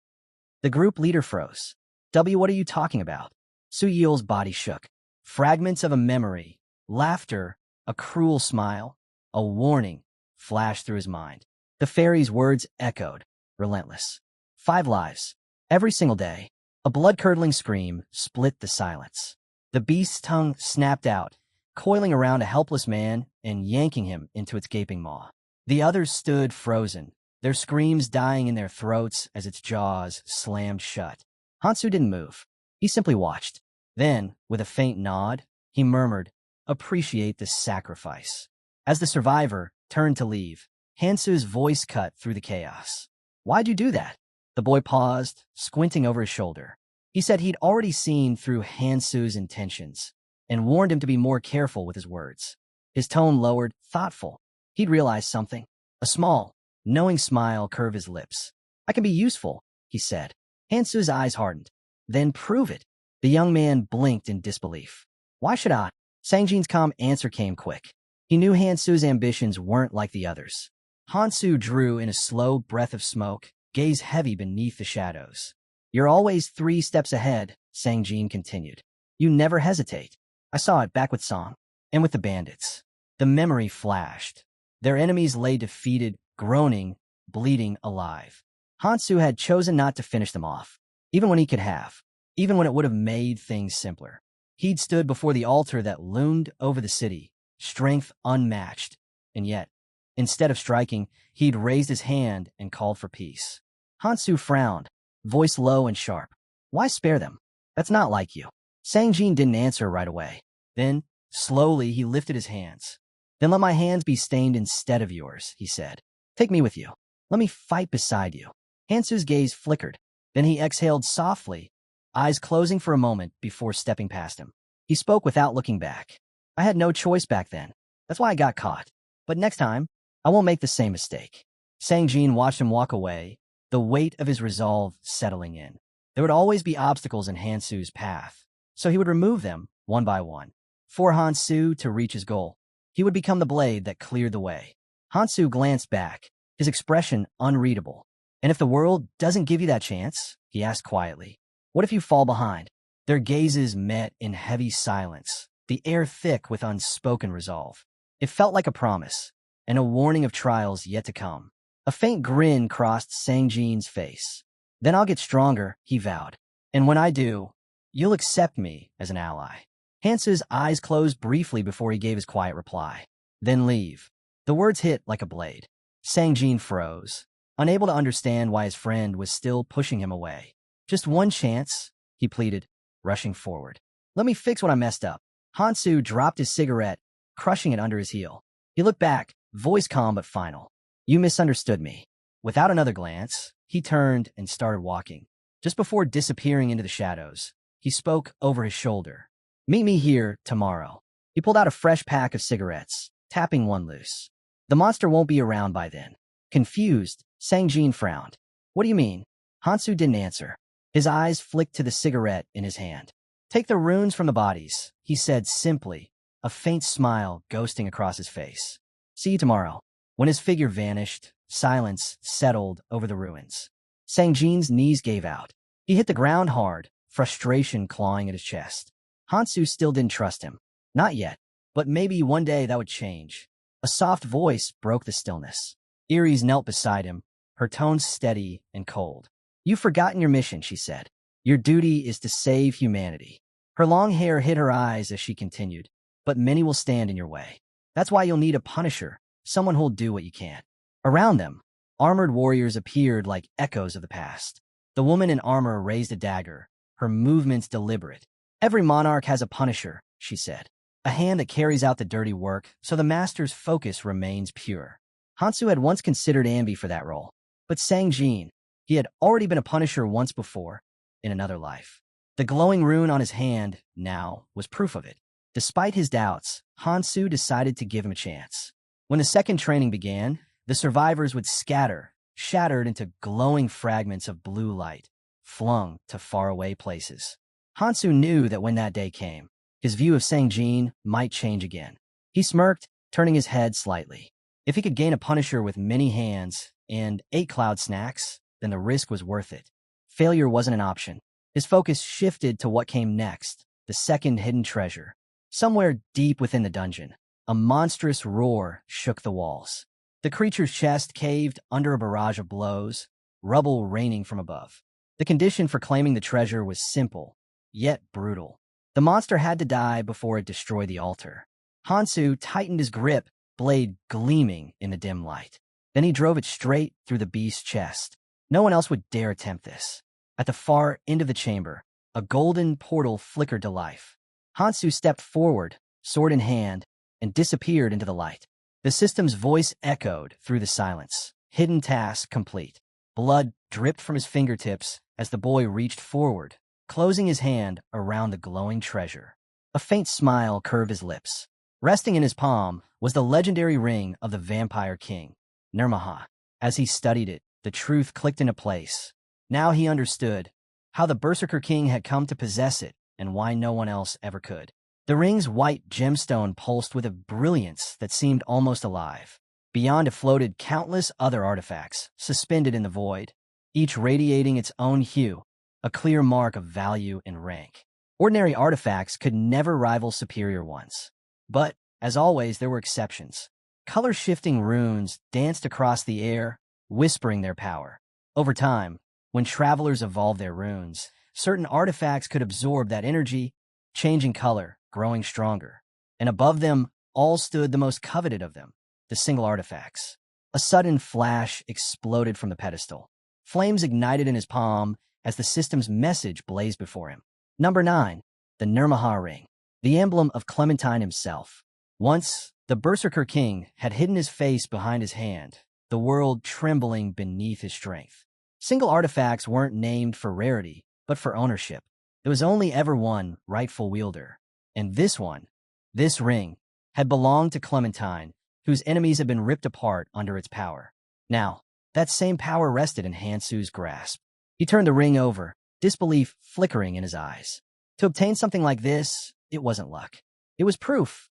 The group leader froze. What are you talking about?" Seol's body shook. Fragments of a memory, laughter, a cruel smile, a warning flashed through his mind. The fairy's words echoed, relentless. 5 lives. Every single day. A blood-curdling scream split the silence. The beast's tongue snapped out, coiling around a helpless man and yanking him into its gaping maw. The others stood frozen, their screams dying in their throats as its jaws slammed shut. Hansu didn't move. He simply watched. Then, with a faint nod, he murmured, "Appreciate this sacrifice." As the survivor turned to leave, Hansu's voice cut through the chaos. "Why'd you do that?" The boy paused, squinting over his shoulder. He said he'd already seen through Hansu's intentions and warned him to be more careful with his words. His tone lowered, thoughtful. He'd realized something. A small, knowing smile curved his lips. "I can be useful," he said. Hansu's eyes hardened. "Then prove it." The young man blinked in disbelief. "Why should I?" Sangjin's calm answer came quick. He knew Hansu's ambitions weren't like the others. Hansu drew in a slow breath of smoke, gaze heavy beneath the shadows. "You're always 3 steps ahead," Sangjin continued. "You never hesitate. I saw it back with Song, and with the bandits." The memory flashed. Their enemies lay defeated, groaning, bleeding alive. Hansu had chosen not to finish them off, even when he could have, even when it would have made things simpler. He'd stood before the altar that loomed over the city, strength unmatched, and yet, instead of striking, he'd raised his hand and called for peace. Hansu frowned, voice low and sharp. "Why spare them? That's not like you." Sangjin didn't answer right away. Then, slowly, he lifted his hands. "Then let my hands be stained instead of yours," he said. "Take me with you. Let me fight beside you." Hansu's gaze flickered. Then he exhaled softly, eyes closing for a moment before stepping past him. He spoke without looking back. "I had no choice back then. That's why I got caught. But next time, I won't make the same mistake." Sangjin watched him walk away, the weight of his resolve settling in. There would always be obstacles in Hansu's path, so he would remove them one by one. For Hansu to reach his goal, he would become the blade that cleared the way. Hansu glanced back, his expression unreadable. "And if the world doesn't give you that chance," he asked quietly, "what if you fall behind?" Their gazes met in heavy silence, the air thick with unspoken resolve. It felt like a promise, and a warning of trials yet to come. A faint grin crossed Sangjin's face. "Then I'll get stronger," he vowed. "And when I do, you'll accept me as an ally." Hansu's eyes closed briefly before he gave his quiet reply. "Then leave." The words hit like a blade. Sangjin froze, unable to understand why his friend was still pushing him away. "Just one chance," he pleaded, rushing forward. "Let me fix what I messed up." Hansu dropped his cigarette, crushing it under his heel. He looked back, voice calm but final. "You misunderstood me." Without another glance, he turned and started walking. Just before disappearing into the shadows, he spoke over his shoulder. "Meet me here tomorrow." He pulled out a fresh pack of cigarettes, tapping one loose. "The monster won't be around by then." Confused, Sangjin frowned. "What do you mean?" Hansu didn't answer. His eyes flicked to the cigarette in his hand. "Take the runes from the bodies," he said simply, a faint smile ghosting across his face. "See you tomorrow." When his figure vanished, silence settled over the ruins. Sangjin's knees gave out. He hit the ground hard, frustration clawing at his chest. Hansu still didn't trust him. Not yet, but maybe one day that would change. A soft voice broke the stillness. Iris knelt beside him, her tone steady and cold. "You've forgotten your mission," she said. "Your duty is to save humanity." Her long hair hid her eyes as she continued, "But many will stand in your way. That's why you'll need a punisher, someone who'll do what you can't." Around them, armored warriors appeared like echoes of the past. The woman in armor raised a dagger, her movements deliberate. "Every monarch has a punisher," she said. "A hand that carries out the dirty work, so the master's focus remains pure." Hansu had once considered Anbi for that role, but Sangjin, he had already been a punisher once before, in another life. The glowing rune on his hand, now, was proof of it. Despite his doubts, Hansu decided to give him a chance. When the second training began, the survivors would scatter, shattered into glowing fragments of blue light, flung to faraway places. Hansu knew that when that day came, his view of Sangjin might change again. He smirked, turning his head slightly. If he could gain a punisher with many hands and 8 cloud snacks, then the risk was worth it. Failure wasn't an option. His focus shifted to what came next, the second hidden treasure. Somewhere deep within the dungeon, a monstrous roar shook the walls. The creature's chest caved under a barrage of blows, rubble raining from above. The condition for claiming the treasure was simple, yet brutal. The monster had to die before it destroyed the altar. Hansu tightened his grip, blade gleaming in the dim light. Then he drove it straight through the beast's chest. No one else would dare attempt this. At the far end of the chamber, a golden portal flickered to life. Hansu stepped forward, sword in hand, and disappeared into the light. The system's voice echoed through the silence. Hidden task complete. Blood dripped from his fingertips as the boy reached forward, closing his hand around the glowing treasure. A faint smile curved his lips. Resting in his palm was the legendary ring of the Vampire King, Manhwa. As he studied it, the truth clicked into place. Now he understood how the Berserker King had come to possess it and why no one else ever could. The ring's white gemstone pulsed with a brilliance that seemed almost alive. Beyond it floated countless other artifacts, suspended in the void, each radiating its own hue, a clear mark of value and rank. Ordinary artifacts could never rival superior ones. But, as always, there were exceptions. Color-shifting runes danced across the air, whispering their power. Over time, when travelers evolved their runes, certain artifacts could absorb that energy, changing color, growing stronger. And above them, all stood the most coveted of them, the single artifacts. A sudden flash exploded from the pedestal. Flames ignited in his palm as the system's message blazed before him. Number 9. The Manhwa ring, the emblem of Clementine himself. Once, the Berserker King had hidden his face behind his hand, the world trembling beneath his strength. Single artifacts weren't named for rarity, but for ownership. There was only ever one rightful wielder. And this one, this ring, had belonged to Clementine, whose enemies had been ripped apart under its power. Now, that same power rested in Hansu's grasp. He turned the ring over, disbelief flickering in his eyes. To obtain something like this, it wasn't luck. It was proof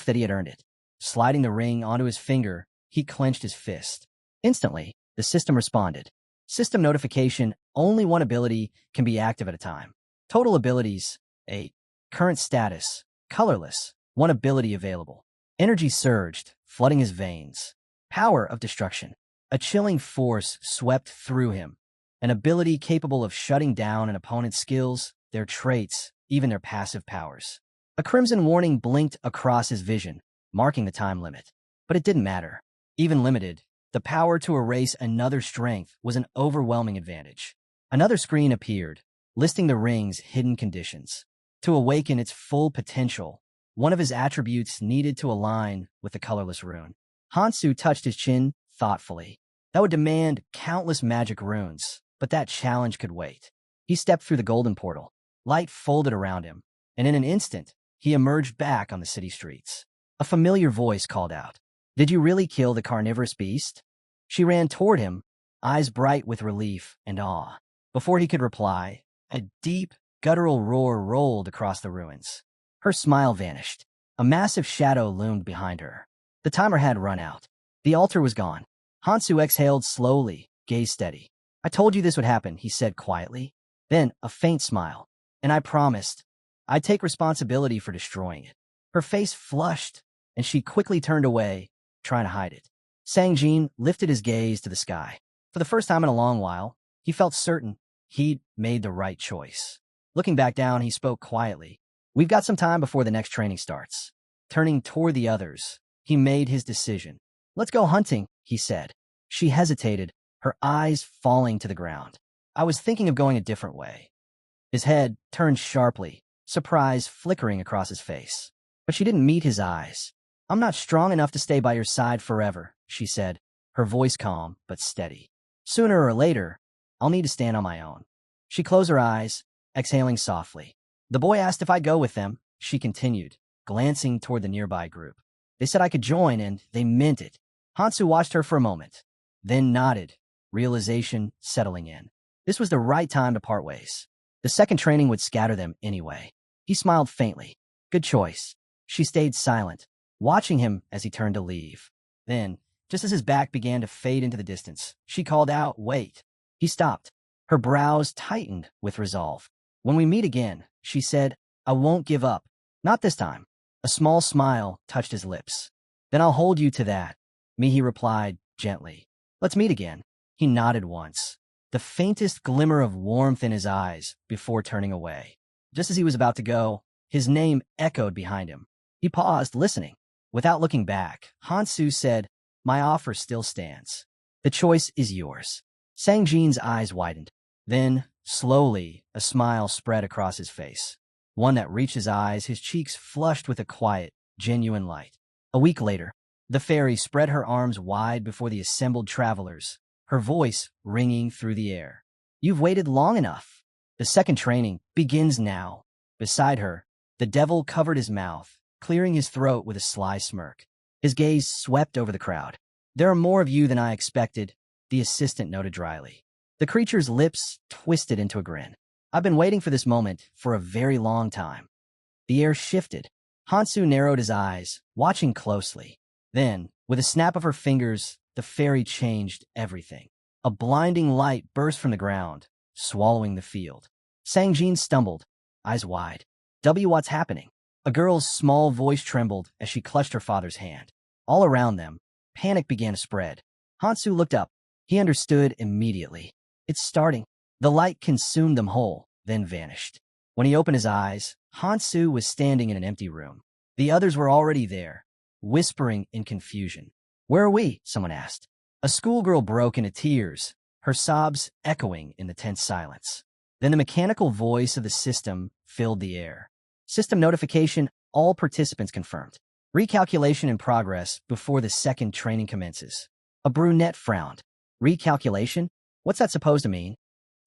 that he had earned it. Sliding the ring onto his finger, he clenched his fist. Instantly, the system responded. System notification: only one ability can be active at a time. Total abilities: 8. Current status: colorless, one ability available. Energy surged, flooding his veins. Power of destruction: a chilling force swept through him. An ability capable of shutting down an opponent's skills, their traits, even their passive powers. A crimson warning blinked across his vision, marking the time limit. But it didn't matter. Even limited, the power to erase another's strength was an overwhelming advantage. Another screen appeared, listing the ring's hidden conditions. To awaken its full potential, one of his attributes needed to align with the colorless rune. Hansu touched his chin thoughtfully. That would demand countless magic runes, but that challenge could wait. He stepped through the golden portal. Light folded around him, and in an instant, he emerged back on the city streets. A familiar voice called out, "Did you really kill the carnivorous beast?" She ran toward him, eyes bright with relief and awe. Before he could reply, a deep, guttural roar rolled across the ruins. Her smile vanished. A massive shadow loomed behind her. The timer had run out. The altar was gone. Hansu exhaled slowly, gaze steady. "I told you this would happen," he said quietly. Then a faint smile. "And I promised I'd take responsibility for destroying it." Her face flushed, and she quickly turned away, trying to hide it. Sangjin lifted his gaze to the sky. For the first time in a long while, he felt certain he'd made the right choice. Looking back down, he spoke quietly. "We've got some time before the next training starts." Turning toward the others, he made his decision. "Let's go hunting," he said. She hesitated, her eyes falling to the ground. "I was thinking of going a different way." His head turned sharply, surprise flickering across his face. But she didn't meet his eyes. "I'm not strong enough to stay by your side forever," she said, her voice calm but steady. "Sooner or later, I'll need to stand on my own." She closed her eyes, exhaling softly. "The boy asked if I'd go with them," she continued, glancing toward the nearby group. "They said I could join, and they meant it." Hansu watched her for a moment, then nodded, realization settling in. This was the right time to part ways. The second training would scatter them anyway. He smiled faintly. "Good choice." She stayed silent, watching him as he turned to leave. Then, just as his back began to fade into the distance, she called out, "Wait." He stopped. Her brows tightened with resolve. "When we meet again," she said, "I won't give up. Not this time." A small smile touched his lips. "Then I'll hold you to that," Mihi replied gently. "Let's meet again." He nodded once, the faintest glimmer of warmth in his eyes before turning away. Just as he was about to go, his name echoed behind him. He paused, listening. Without looking back, Hansu said, my offer still stands. The choice is yours. Sang Jin's eyes widened. Then, slowly, a smile spread across his face. One that reached his eyes, his cheeks flushed with a quiet, genuine light. A week later, the fairy spread her arms wide before the assembled travelers, her voice ringing through the air. You've waited long enough. The second training begins now. Beside her, the devil covered his mouth, clearing his throat with a sly smirk. His gaze swept over the crowd. There are more of you than I expected, the assistant noted dryly. The creature's lips twisted into a grin. I've been waiting for this moment for a very long time. The air shifted. Hansu narrowed his eyes, watching closely. Then, with a snap of her fingers, the fairy changed everything. A blinding light burst from the ground, swallowing the field. Sang Jin stumbled, eyes wide. What's happening? A girl's small voice trembled as she clutched her father's hand. All around them, panic began to spread. Hansu looked up. He understood immediately. It's starting. The light consumed them whole, then vanished. When he opened his eyes, Hansu was standing in an empty room. The others were already there, whispering in confusion. Where are we? Someone asked. A schoolgirl broke into tears, her sobs echoing in the tense silence. Then the mechanical voice of the system filled the air. System notification, all participants confirmed. Recalculation in progress before the second training commences. A brunette frowned. Recalculation? What's that supposed to mean?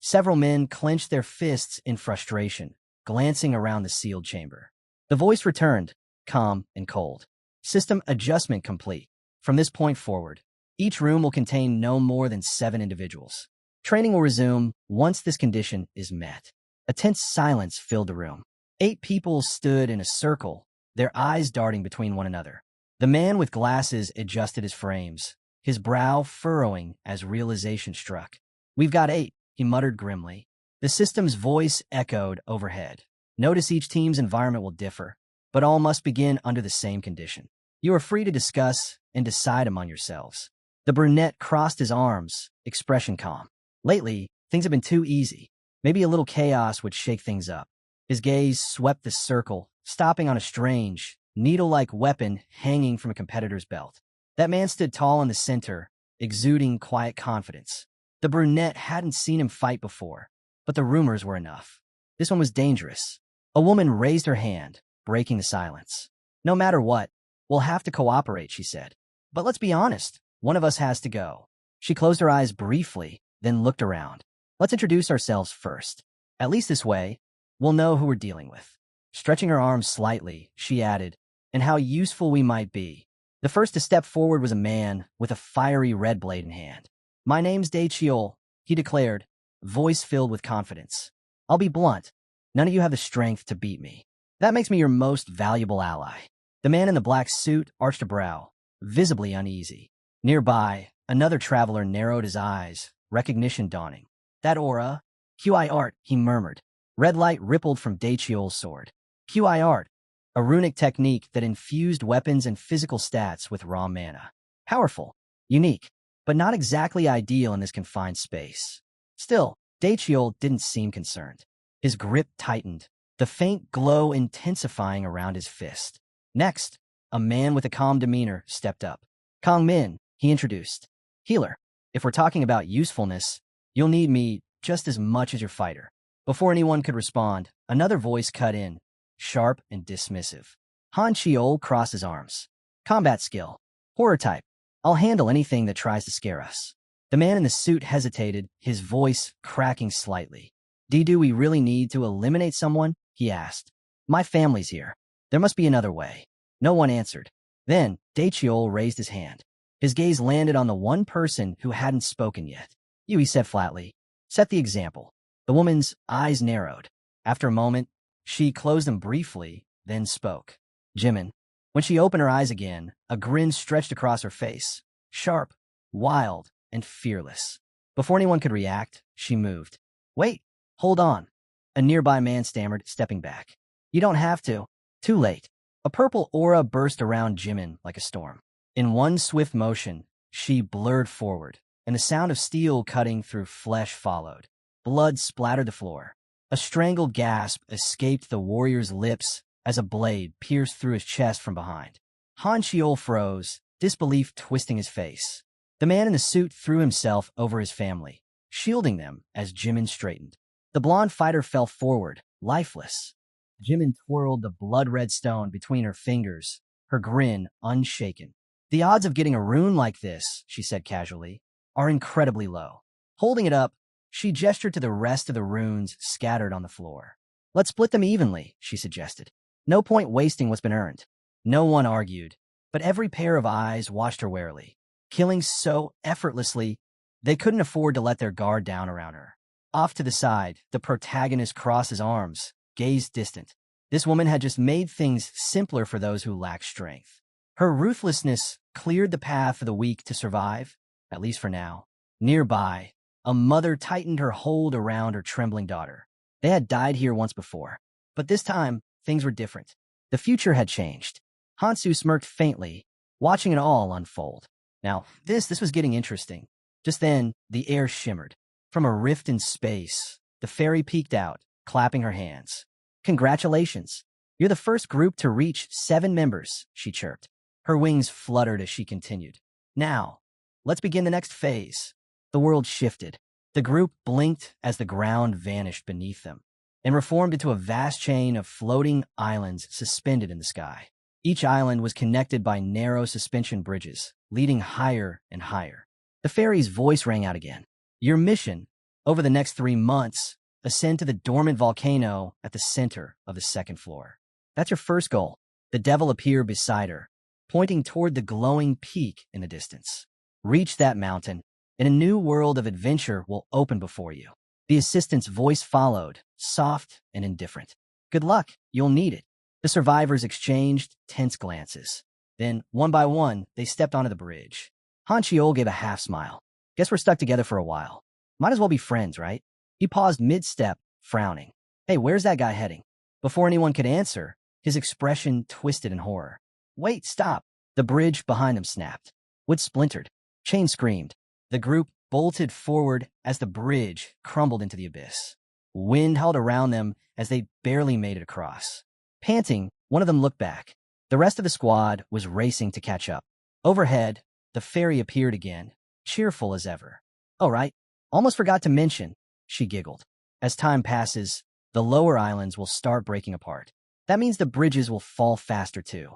Several men clenched their fists in frustration, glancing around the sealed chamber. The voice returned, calm and cold. System adjustment complete. From this point forward, each room will contain no more than 7 individuals. Training will resume once this condition is met. A tense silence filled the room. 8 people stood in a circle, their eyes darting between one another. The man with glasses adjusted his frames, his brow furrowing as realization struck. We've got 8, he muttered grimly. The system's voice echoed overhead. Notice each team's environment will differ, but all must begin under the same condition. You are free to discuss and decide among yourselves. The brunette crossed his arms, expression calm. Lately, things have been too easy. Maybe a little chaos would shake things up. His gaze swept the circle, stopping on a strange, needle-like weapon hanging from a competitor's belt. That man stood tall in the center, exuding quiet confidence. The brunette hadn't seen him fight before, but the rumors were enough. This one was dangerous. A woman raised her hand, breaking the silence. No matter what, we'll have to cooperate, she said. But let's be honest, one of us has to go. She closed her eyes briefly, then looked around. Let's introduce ourselves first. At least this way, we'll know who we're dealing with. Stretching her arms slightly, she added, and how useful we might be. The first to step forward was a man with a fiery red blade in hand. My name's Daechiol, he declared, voice filled with confidence. I'll be blunt. None of you have the strength to beat me. That makes me your most valuable ally. The man in the black suit arched a brow, visibly uneasy. Nearby, another traveler narrowed his eyes, recognition dawning. That aura? QI art, he murmured. Red light rippled from Daechiol's sword. QI art, a runic technique that infused weapons and physical stats with raw mana. Powerful, unique, but not exactly ideal in this confined space. Still, Daechiol didn't seem concerned. His grip tightened, the faint glow intensifying around his fist. Next, a man with a calm demeanor stepped up. Kong Min, he introduced. Healer, if we're talking about usefulness, you'll need me just as much as your fighter. Before anyone could respond, another voice cut in, sharp and dismissive. Han Chiol crossed his arms. Combat skill. Horror type. I'll handle anything that tries to scare us. The man in the suit hesitated, his voice cracking slightly. Do we really need to eliminate someone? He asked. My family's here. There must be another way. No one answered. Then, Daechiol raised his hand. His gaze landed on the one person who hadn't spoken yet. You, he said flatly. Set the example. The woman's eyes narrowed. After a moment, she closed them briefly, then spoke. Jimin. When she opened her eyes again, a grin stretched across her face. Sharp, wild, and fearless. Before anyone could react, she moved. Wait, hold on. A nearby man stammered, stepping back. You don't have to. Too late. A purple aura burst around Jimin like a storm. In one swift motion, she blurred forward, and the sound of steel cutting through flesh followed. Blood splattered the floor. A strangled gasp escaped the warrior's lips as a blade pierced through his chest from behind. Han Chiol froze, disbelief twisting his face. The man in the suit threw himself over his family, shielding them as Jimin straightened. The blonde fighter fell forward, lifeless. Jimin twirled the blood-red stone between her fingers, her grin unshaken. The odds of getting a rune like this, she said casually, are incredibly low. Holding it up, she gestured to the rest of the runes scattered on the floor. Let's split them evenly, she suggested. No point wasting what's been earned. No one argued, but every pair of eyes watched her warily, killing so effortlessly they couldn't afford to let their guard down around her. Off to the side, the protagonist crossed his arms, gazed distant. This woman had just made things simpler for those who lacked strength. Her ruthlessness cleared the path for the weak to survive, at least for now. Nearby, a mother tightened her hold around her trembling daughter. They had died here once before, but this time, things were different. The future had changed. Hansu smirked faintly, watching it all unfold. Now, this was getting interesting. Just then, the air shimmered. From a rift in space, the fairy peeked out, clapping her hands. Congratulations. You're the first group to reach 7 members, she chirped. Her wings fluttered as she continued. Now, let's begin the next phase. The world shifted. The group blinked as the ground vanished beneath them and reformed into a vast chain of floating islands suspended in the sky. Each island was connected by narrow suspension bridges, leading higher and higher. The fairy's voice rang out again. Your mission, over the next 3 months, ascend to the dormant volcano at the center of the 2nd floor. That's your first goal. The devil appeared beside her, pointing toward the glowing peak in the distance. Reach that mountain, and a new world of adventure will open before you. The assistant's voice followed, soft and indifferent. Good luck, you'll need it. The survivors exchanged tense glances. Then, one by one, they stepped onto the bridge. Han Chiol gave a half-smile. Guess we're stuck together for a while. Might as well be friends, right? He paused mid-step, frowning. Hey, where's that guy heading? Before anyone could answer, his expression twisted in horror. Wait, stop! The bridge behind them snapped. Wood splintered. Chain screamed. The group bolted forward as the bridge crumbled into the abyss. Wind held around them as they barely made it across. Panting, one of them looked back. The rest of the squad was racing to catch up. Overhead, the fairy appeared again, cheerful as ever. Oh, right. Almost forgot to mention, she giggled. As time passes, the lower islands will start breaking apart. That means the bridges will fall faster too.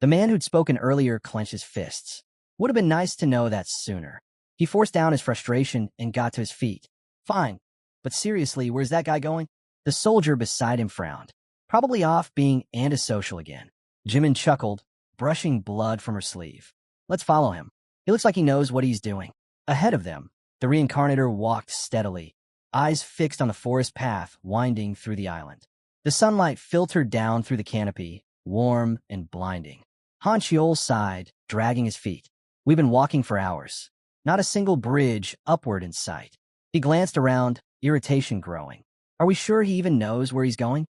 The man who'd spoken earlier clenched his fists. Would have been nice to know that sooner. He forced down his frustration and got to his feet. Fine, but seriously, where's that guy going? The soldier beside him frowned. Probably off being antisocial again. Jimin chuckled, brushing blood from her sleeve. Let's follow him. He looks like he knows what he's doing. Ahead of them, the reincarnator walked steadily, eyes fixed on the forest path winding through the island. The sunlight filtered down through the canopy, warm and blinding. Han Chiol sighed, dragging his feet. We've been walking for hours. Not a single bridge upward in sight. He glanced around, irritation growing. Are we sure he even knows where he's going?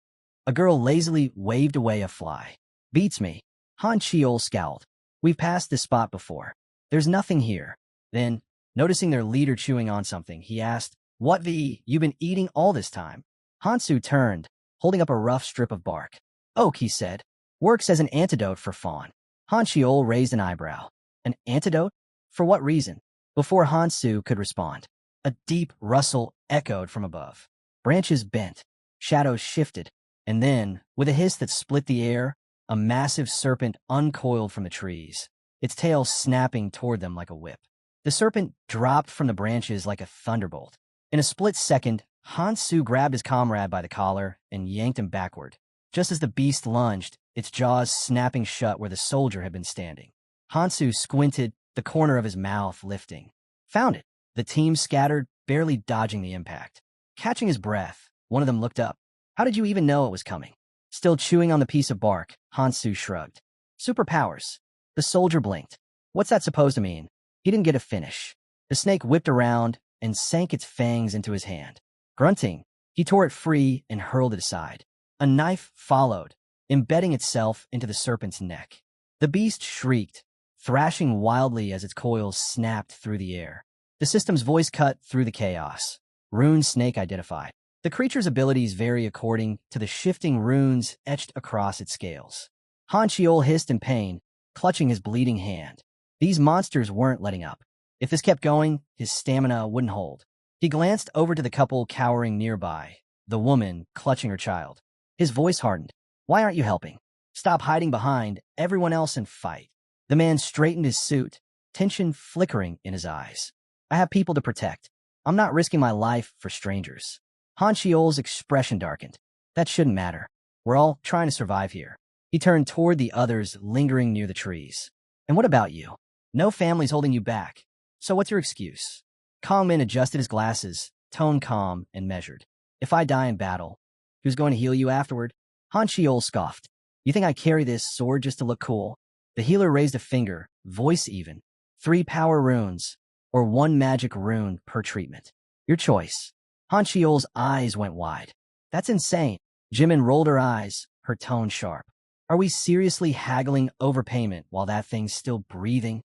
A girl lazily waved away a fly. Beats me. Han Chiol scowled. We've passed this spot before. There's nothing here. Then, noticing their leader chewing on something, he asked, What you've been eating all this time? Hansu turned, holding up a rough strip of bark. Oak, he said. Works as an antidote for fawn. Han Chiol raised an eyebrow. An antidote? For what reason? Before Hansu could respond, a deep rustle echoed from above. Branches bent, shadows shifted, and then, with a hiss that split the air, a massive serpent uncoiled from the trees, its tail snapping toward them like a whip. The serpent dropped from the branches like a thunderbolt. In a split second, Hansu grabbed his comrade by the collar and yanked him backward. Just as the beast lunged, its jaws snapping shut where the soldier had been standing. Hansu squinted, the corner of his mouth lifting. Found it. The team scattered, barely dodging the impact. Catching his breath, one of them looked up. How did you even know it was coming? Still chewing on the piece of bark, Hansu shrugged. Superpowers. The soldier blinked. What's that supposed to mean? He didn't get a finish. The snake whipped around and sank its fangs into his hand. Grunting, he tore it free and hurled it aside. A knife followed, embedding itself into the serpent's neck. The beast shrieked, thrashing wildly as its coils snapped through the air. The system's voice cut through the chaos. Rune snake identified. The creature's abilities vary according to the shifting runes etched across its scales. Han Chiol hissed in pain, clutching his bleeding hand. These monsters weren't letting up. If this kept going, his stamina wouldn't hold. He glanced over to the couple cowering nearby, the woman clutching her child. His voice hardened. Why aren't you helping? Stop hiding behind everyone else and fight. The man straightened his suit, tension flickering in his eyes. I have people to protect. I'm not risking my life for strangers. Han Shiol's expression darkened. That shouldn't matter. We're all trying to survive here. He turned toward the others lingering near the trees. And what about you? No family's holding you back. So what's your excuse? Kong Min adjusted his glasses, tone calm and measured. If I die in battle, who's going to heal you afterward? Han Shiol scoffed. You think I carry this sword just to look cool? The healer raised a finger, voice even. 3 power runes, or 1 magic rune per treatment. Your choice. Han Shiol's eyes went wide. That's insane. Jimin rolled her eyes, her tone sharp. Are we seriously haggling overpayment while that thing's still breathing?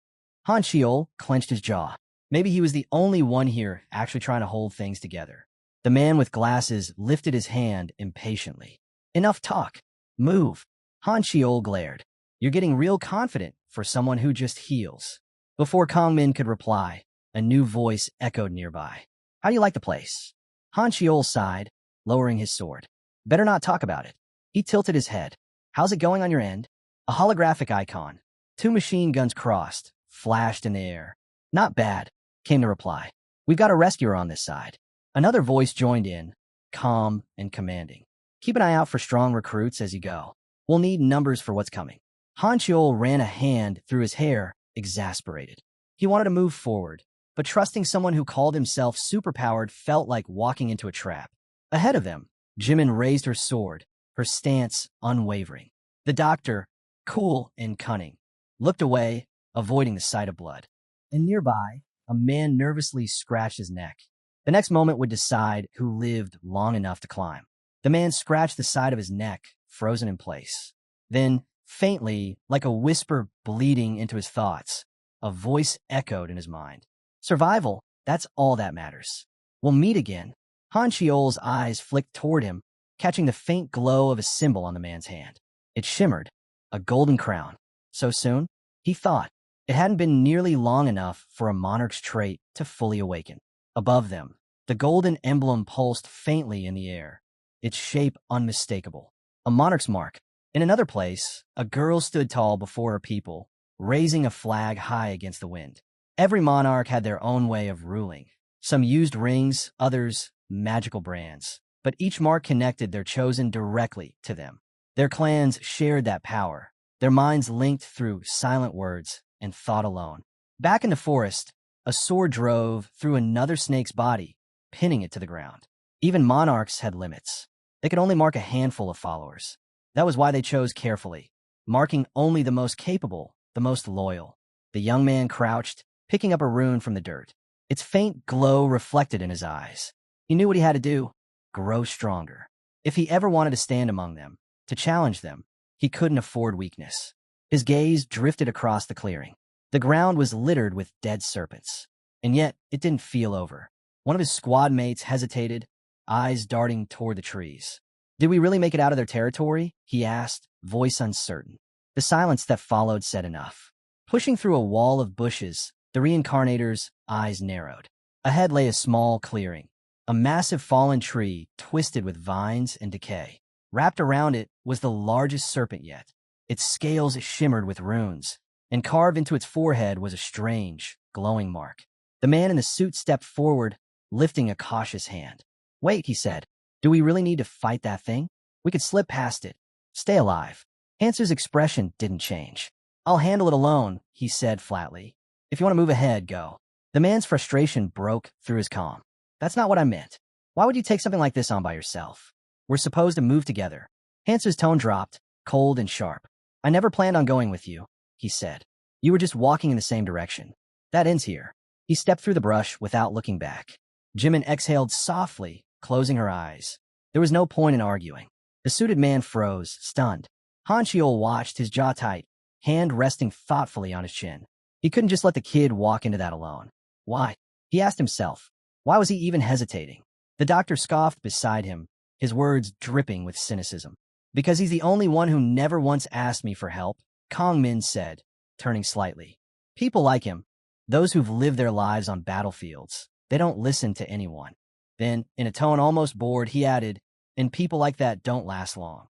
Han Shiol clenched his jaw. Maybe he was the only one here actually trying to hold things together. The man with glasses lifted his hand impatiently. Enough talk. Move. Han Shiol glared. You're getting real confident for someone who just heals. Before Kong Min could reply, a new voice echoed nearby. How do you like the place? Han Shiol sighed, lowering his sword. Better not talk about it. He tilted his head. How's it going on your end? A holographic icon. 2 machine guns crossed, flashed in the air. Not bad, came the reply. We've got a rescuer on this side. Another voice joined in, calm and commanding. Keep an eye out for strong recruits as you go. We'll need numbers for what's coming. Han Shiol ran a hand through his hair, exasperated. He wanted to move forward, but trusting someone who called himself superpowered felt like walking into a trap. Ahead of them, Jimin raised her sword, her stance unwavering. The doctor, cool and cunning, looked away, avoiding the sight of blood. And nearby, a man nervously scratched his neck. The next moment would decide who lived long enough to climb. The man scratched the side of his neck, frozen in place. Then, faintly, like a whisper bleeding into his thoughts, a voice echoed in his mind. Survival, that's all that matters. We'll meet again. Han Shiol's eyes flicked toward him, catching the faint glow of a symbol on the man's hand. It shimmered, a golden crown. So soon? He thought. It hadn't been nearly long enough for a monarch's trait to fully awaken. Above them, the golden emblem pulsed faintly in the air, its shape unmistakable. A monarch's mark. In another place, a girl stood tall before her people, raising a flag high against the wind. Every monarch had their own way of ruling. Some used rings, others magical brands, but each mark connected their chosen directly to them. Their clans shared that power, their minds linked through silent words and thought alone. Back in the forest, a sword drove through another snake's body, pinning it to the ground. Even monarchs had limits. They could only mark a handful of followers. That was why they chose carefully, marking only the most capable, the most loyal. The young man crouched, picking up a rune from the dirt. Its faint glow reflected in his eyes. He knew what he had to do, grow stronger. If he ever wanted to stand among them, to challenge them, he couldn't afford weakness. His gaze drifted across the clearing. The ground was littered with dead serpents, and yet it didn't feel over. One of his squad mates hesitated, eyes darting toward the trees. Did we really make it out of their territory? He asked, voice uncertain. The silence that followed said enough. Pushing through a wall of bushes, the reincarnator's eyes narrowed. Ahead lay a small clearing, a massive fallen tree twisted with vines and decay. Wrapped around it was the largest serpent yet. Its scales shimmered with runes, and carved into its forehead was a strange, glowing mark. The man in the suit stepped forward, lifting a cautious hand. Wait, he said. Do we really need to fight that thing? We could slip past it. Stay alive. Hanser's expression didn't change. I'll handle it alone, he said flatly. If you want to move ahead, go. The man's frustration broke through his calm. That's not what I meant. Why would you take something like this on by yourself? We're supposed to move together. Hanser's tone dropped, cold and sharp. I never planned on going with you, he said. You were just walking in the same direction. That ends here. He stepped through the brush without looking back. Jimin exhaled softly, closing her eyes. There was no point in arguing. The suited man froze, stunned. Han Shiol watched, his jaw tight, hand resting thoughtfully on his chin. He couldn't just let the kid walk into that alone. Why? He asked himself. Why was he even hesitating? The doctor scoffed beside him, his words dripping with cynicism. Because he's the only one who never once asked me for help, Kong Min said, turning slightly. People like him, those who've lived their lives on battlefields, they don't listen to anyone. Then, in a tone almost bored, he added, and people like that don't last long.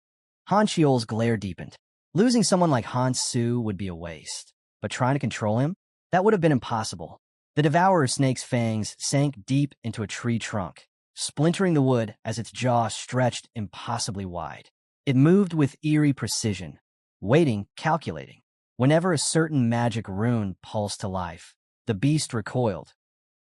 Han Chiol's glare deepened. Losing someone like Han Su would be a waste, but trying to control him? That would have been impossible. The devourer snake's fangs sank deep into a tree trunk, splintering the wood as its jaw stretched impossibly wide. It moved with eerie precision, waiting, calculating. Whenever a certain magic rune pulsed to life, the beast recoiled.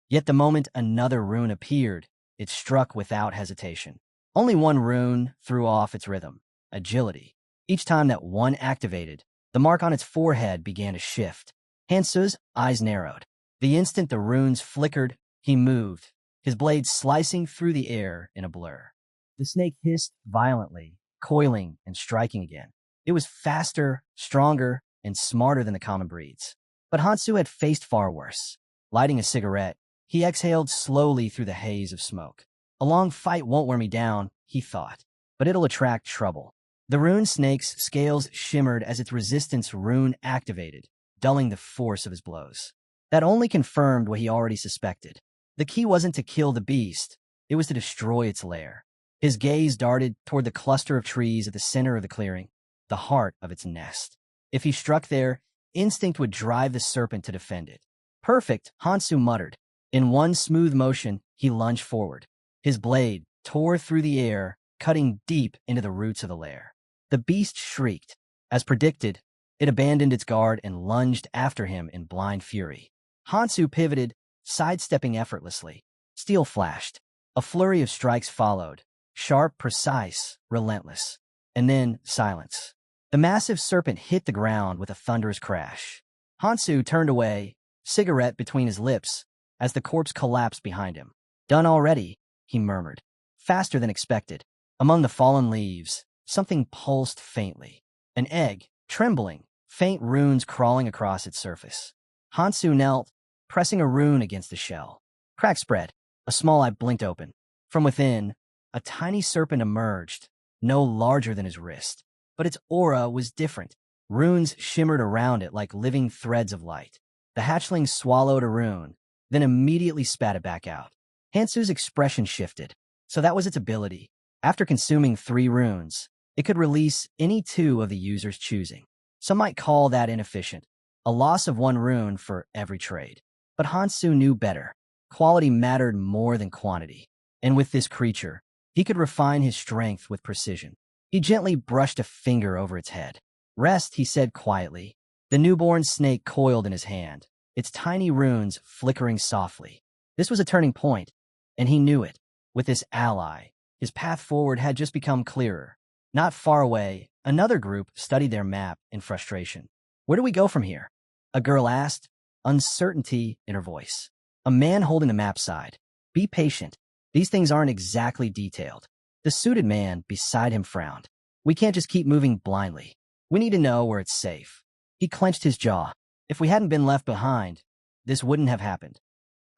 Yet the moment another rune appeared, it struck without hesitation. Only one rune threw off its rhythm: agility. Each time that one activated, the mark on its forehead began to shift. Hansu's eyes narrowed. The instant the runes flickered, he moved, his blade slicing through the air in a blur. The snake hissed violently, coiling and striking again. It was faster, stronger, and smarter than the common breeds. But Hansu had faced far worse. Lighting a cigarette, he exhaled slowly through the haze of smoke. A long fight won't wear me down, he thought, but it'll attract trouble. The rune snake's scales shimmered as its resistance rune activated, dulling the force of his blows. That only confirmed what he already suspected. The key wasn't to kill the beast, it was to destroy its lair. His gaze darted toward the cluster of trees at the center of the clearing, the heart of its nest. If he struck there, instinct would drive the serpent to defend it. Perfect, Hansu muttered. In one smooth motion, he lunged forward. His blade tore through the air, cutting deep into the roots of the lair. The beast shrieked. As predicted, it abandoned its guard and lunged after him in blind fury. Hansu pivoted, sidestepping effortlessly. Steel flashed. A flurry of strikes followed. Sharp, precise, relentless. And then silence. The massive serpent hit the ground with a thunderous crash. Hansu turned away, cigarette between his lips, as the corpse collapsed behind him. Done already, he murmured. Faster than expected. Among the fallen leaves, something pulsed faintly. An egg, trembling, faint runes crawling across its surface. Hansu knelt, pressing a rune against the shell. Crack spread. A small eye blinked open. From within, a tiny serpent emerged, no larger than his wrist. But its aura was different. Runes shimmered around it like living threads of light. The hatchling swallowed a rune, then immediately spat it back out. Hansu's expression shifted. So that was its ability. After consuming 3 runes, it could release any 2 of the user's choosing. Some might call that inefficient, a loss of 1 rune for every trade. But Hansu knew better. Quality mattered more than quantity. And with this creature, he could refine his strength with precision. He gently brushed a finger over its head. Rest, he said quietly. The newborn snake coiled in his hand, its tiny runes flickering softly. This was a turning point, and he knew it. With this ally, his path forward had just become clearer. Not far away, another group studied their map in frustration. Where do we go from here? A girl asked, uncertainty in her voice. A man holding the map sighed. Be patient. These things aren't exactly detailed. The suited man beside him frowned. We can't just keep moving blindly. We need to know where it's safe. He clenched his jaw. If we hadn't been left behind, this wouldn't have happened.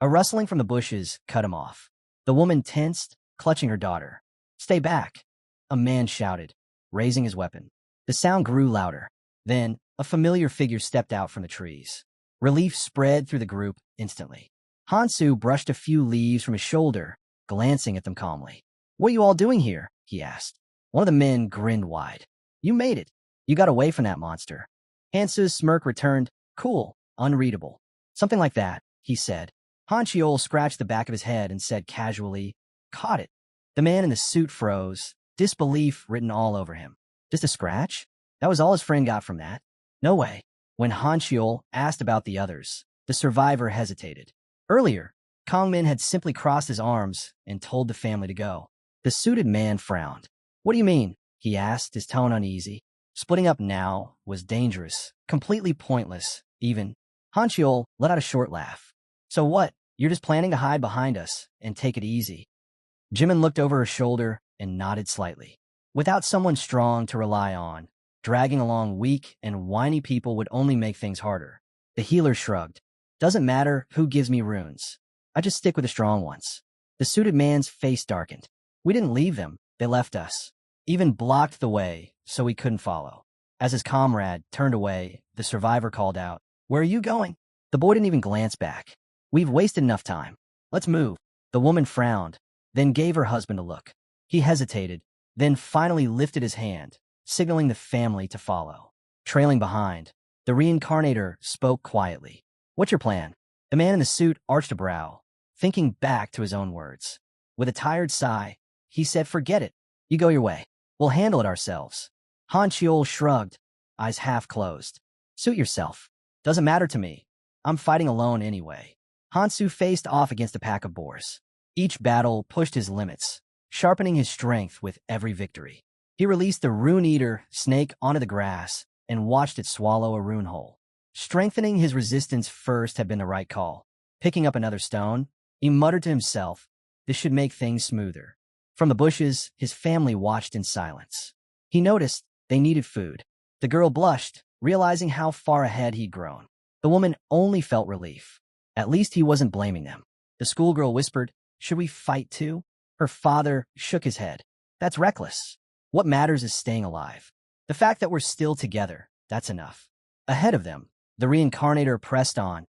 A rustling from the bushes cut him off. The woman tensed, clutching her daughter. Stay back, a man shouted, raising his weapon. The sound grew louder. Then, a familiar figure stepped out from the trees. Relief spread through the group instantly. Hansu brushed a few leaves from his shoulder, glancing at them calmly. What are you all doing here? He asked. One of the men grinned wide. You made it. You got away from that monster. Hansu's smirk returned, cool, unreadable. Something like that, he said. Han Chiol scratched the back of his head and said casually, caught it. The man in the suit froze, disbelief written all over him. Just a scratch? That was all his friend got from that? No way. When Han Chiol asked about the others, the survivor hesitated. Earlier, Kongmin had simply crossed his arms and told the family to go. The suited man frowned. What do you mean? He asked, his tone uneasy. Splitting up now was dangerous, completely pointless, even. Han Chiol let out a short laugh. So what? You're just planning to hide behind us and take it easy. Jimin looked over her shoulder and nodded slightly. Without someone strong to rely on, dragging along weak and whiny people would only make things harder. The healer shrugged. Doesn't matter who gives me runes. I just stick with the strong ones. The suited man's face darkened. We didn't leave them. They left us. Even blocked the way so we couldn't follow. As his comrade turned away, the survivor called out, Where are you going? The boy didn't even glance back. We've wasted enough time. Let's move. The woman frowned, then gave her husband a look. He hesitated, then finally lifted his hand, signaling the family to follow. Trailing behind, the reincarnator spoke quietly. What's your plan? The man in the suit arched a brow, thinking back to his own words. With a tired sigh, he said, forget it. You go your way. We'll handle it ourselves. Han Chiol shrugged, eyes half closed. Suit yourself. Doesn't matter to me. I'm fighting alone anyway. Hansu faced off against a pack of boars. Each battle pushed his limits, sharpening his strength with every victory. He released the rune eater snake onto the grass and watched it swallow a rune hole. Strengthening his resistance first had been the right call. Picking up another stone, he muttered to himself, this should make things smoother. From the bushes, his family watched in silence. He noticed they needed food. The girl blushed, realizing how far ahead he'd grown. The woman only felt relief. At least he wasn't blaming them. The schoolgirl whispered, should we fight too? Her father shook his head. That's reckless. What matters is staying alive. The fact that we're still together, that's enough. Ahead of them, the reincarnator pressed on,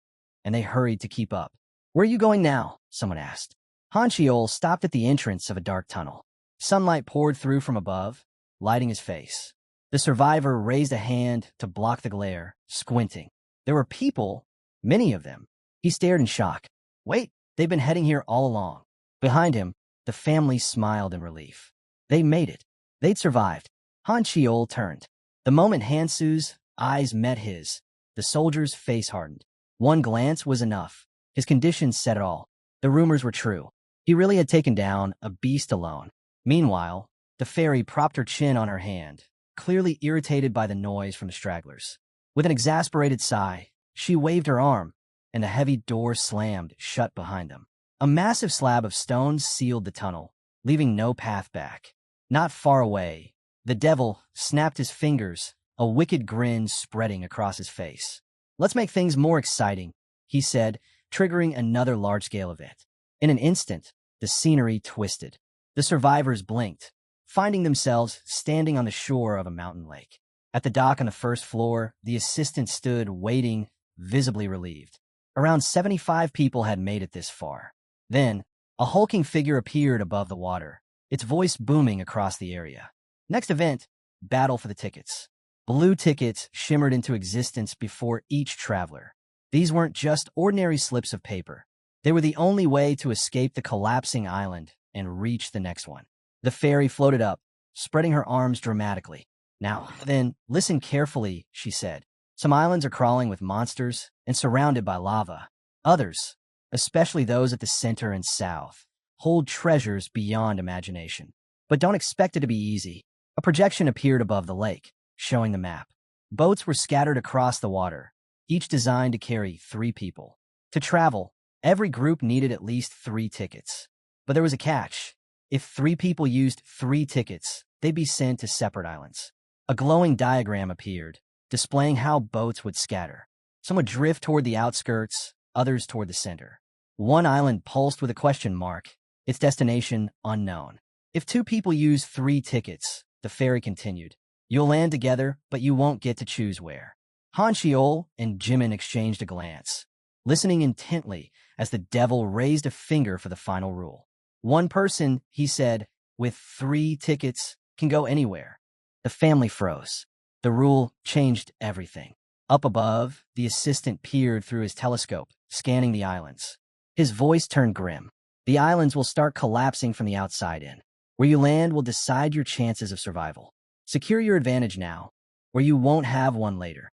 and they hurried to keep up. Where are you going now? Someone asked. Han Chiol stopped at the entrance of a dark tunnel. Sunlight poured through from above, lighting his face. The survivor raised a hand to block the glare, squinting. There were people, many of them. He stared in shock. Wait, they've been heading here all along. Behind him, the family smiled in relief. They made it. They'd survived. Han Chiol turned. The moment Hansu's eyes met his, the soldier's face hardened. One glance was enough. His condition said it all. The rumors were true. He really had taken down a beast alone. Meanwhile, the fairy propped her chin on her hand, clearly irritated by the noise from the stragglers. With an exasperated sigh, she waved her arm, and the heavy door slammed shut behind them. A massive slab of stone sealed the tunnel, leaving no path back. Not far away, the devil snapped his fingers, a wicked grin spreading across his face. Let's make things more exciting, he said, triggering another large-scale event. In an instant, the scenery twisted. The survivors blinked, finding themselves standing on the shore of a mountain lake. At the dock on the first floor, the assistant stood waiting, visibly relieved. Around 75 people had made it this far. Then, a hulking figure appeared above the water, its voice booming across the area. Next event, battle for the tickets. Blue tickets shimmered into existence before each traveler. These weren't just ordinary slips of paper. They were the only way to escape the collapsing island and reach the next one. The fairy floated up, spreading her arms dramatically. Now, then, listen carefully, she said. Some islands are crawling with monsters and surrounded by lava. Others, especially those at the center and south, hold treasures beyond imagination. But don't expect it to be easy. A projection appeared above the lake, showing the map. Boats were scattered across the water, each designed to carry 3 people. To travel, every group needed at least 3 tickets. But there was a catch. If 3 people used 3 tickets, they'd be sent to separate islands. A glowing diagram appeared, displaying how boats would scatter. Some would drift toward the outskirts, others toward the center. One island pulsed with a question mark, its destination unknown. If 2 people use 3 tickets, the fairy continued, you'll land together, but you won't get to choose where. Han Chiol and Jimin exchanged a glance, listening intently as the devil raised a finger for the final rule. One person, he said, with 3 tickets, can go anywhere. The family froze. The rule changed everything. Up above, the assistant peered through his telescope, scanning the islands. His voice turned grim. The islands will start collapsing from the outside in. Where you land will decide your chances of survival. Secure your advantage now, or you won't have one later.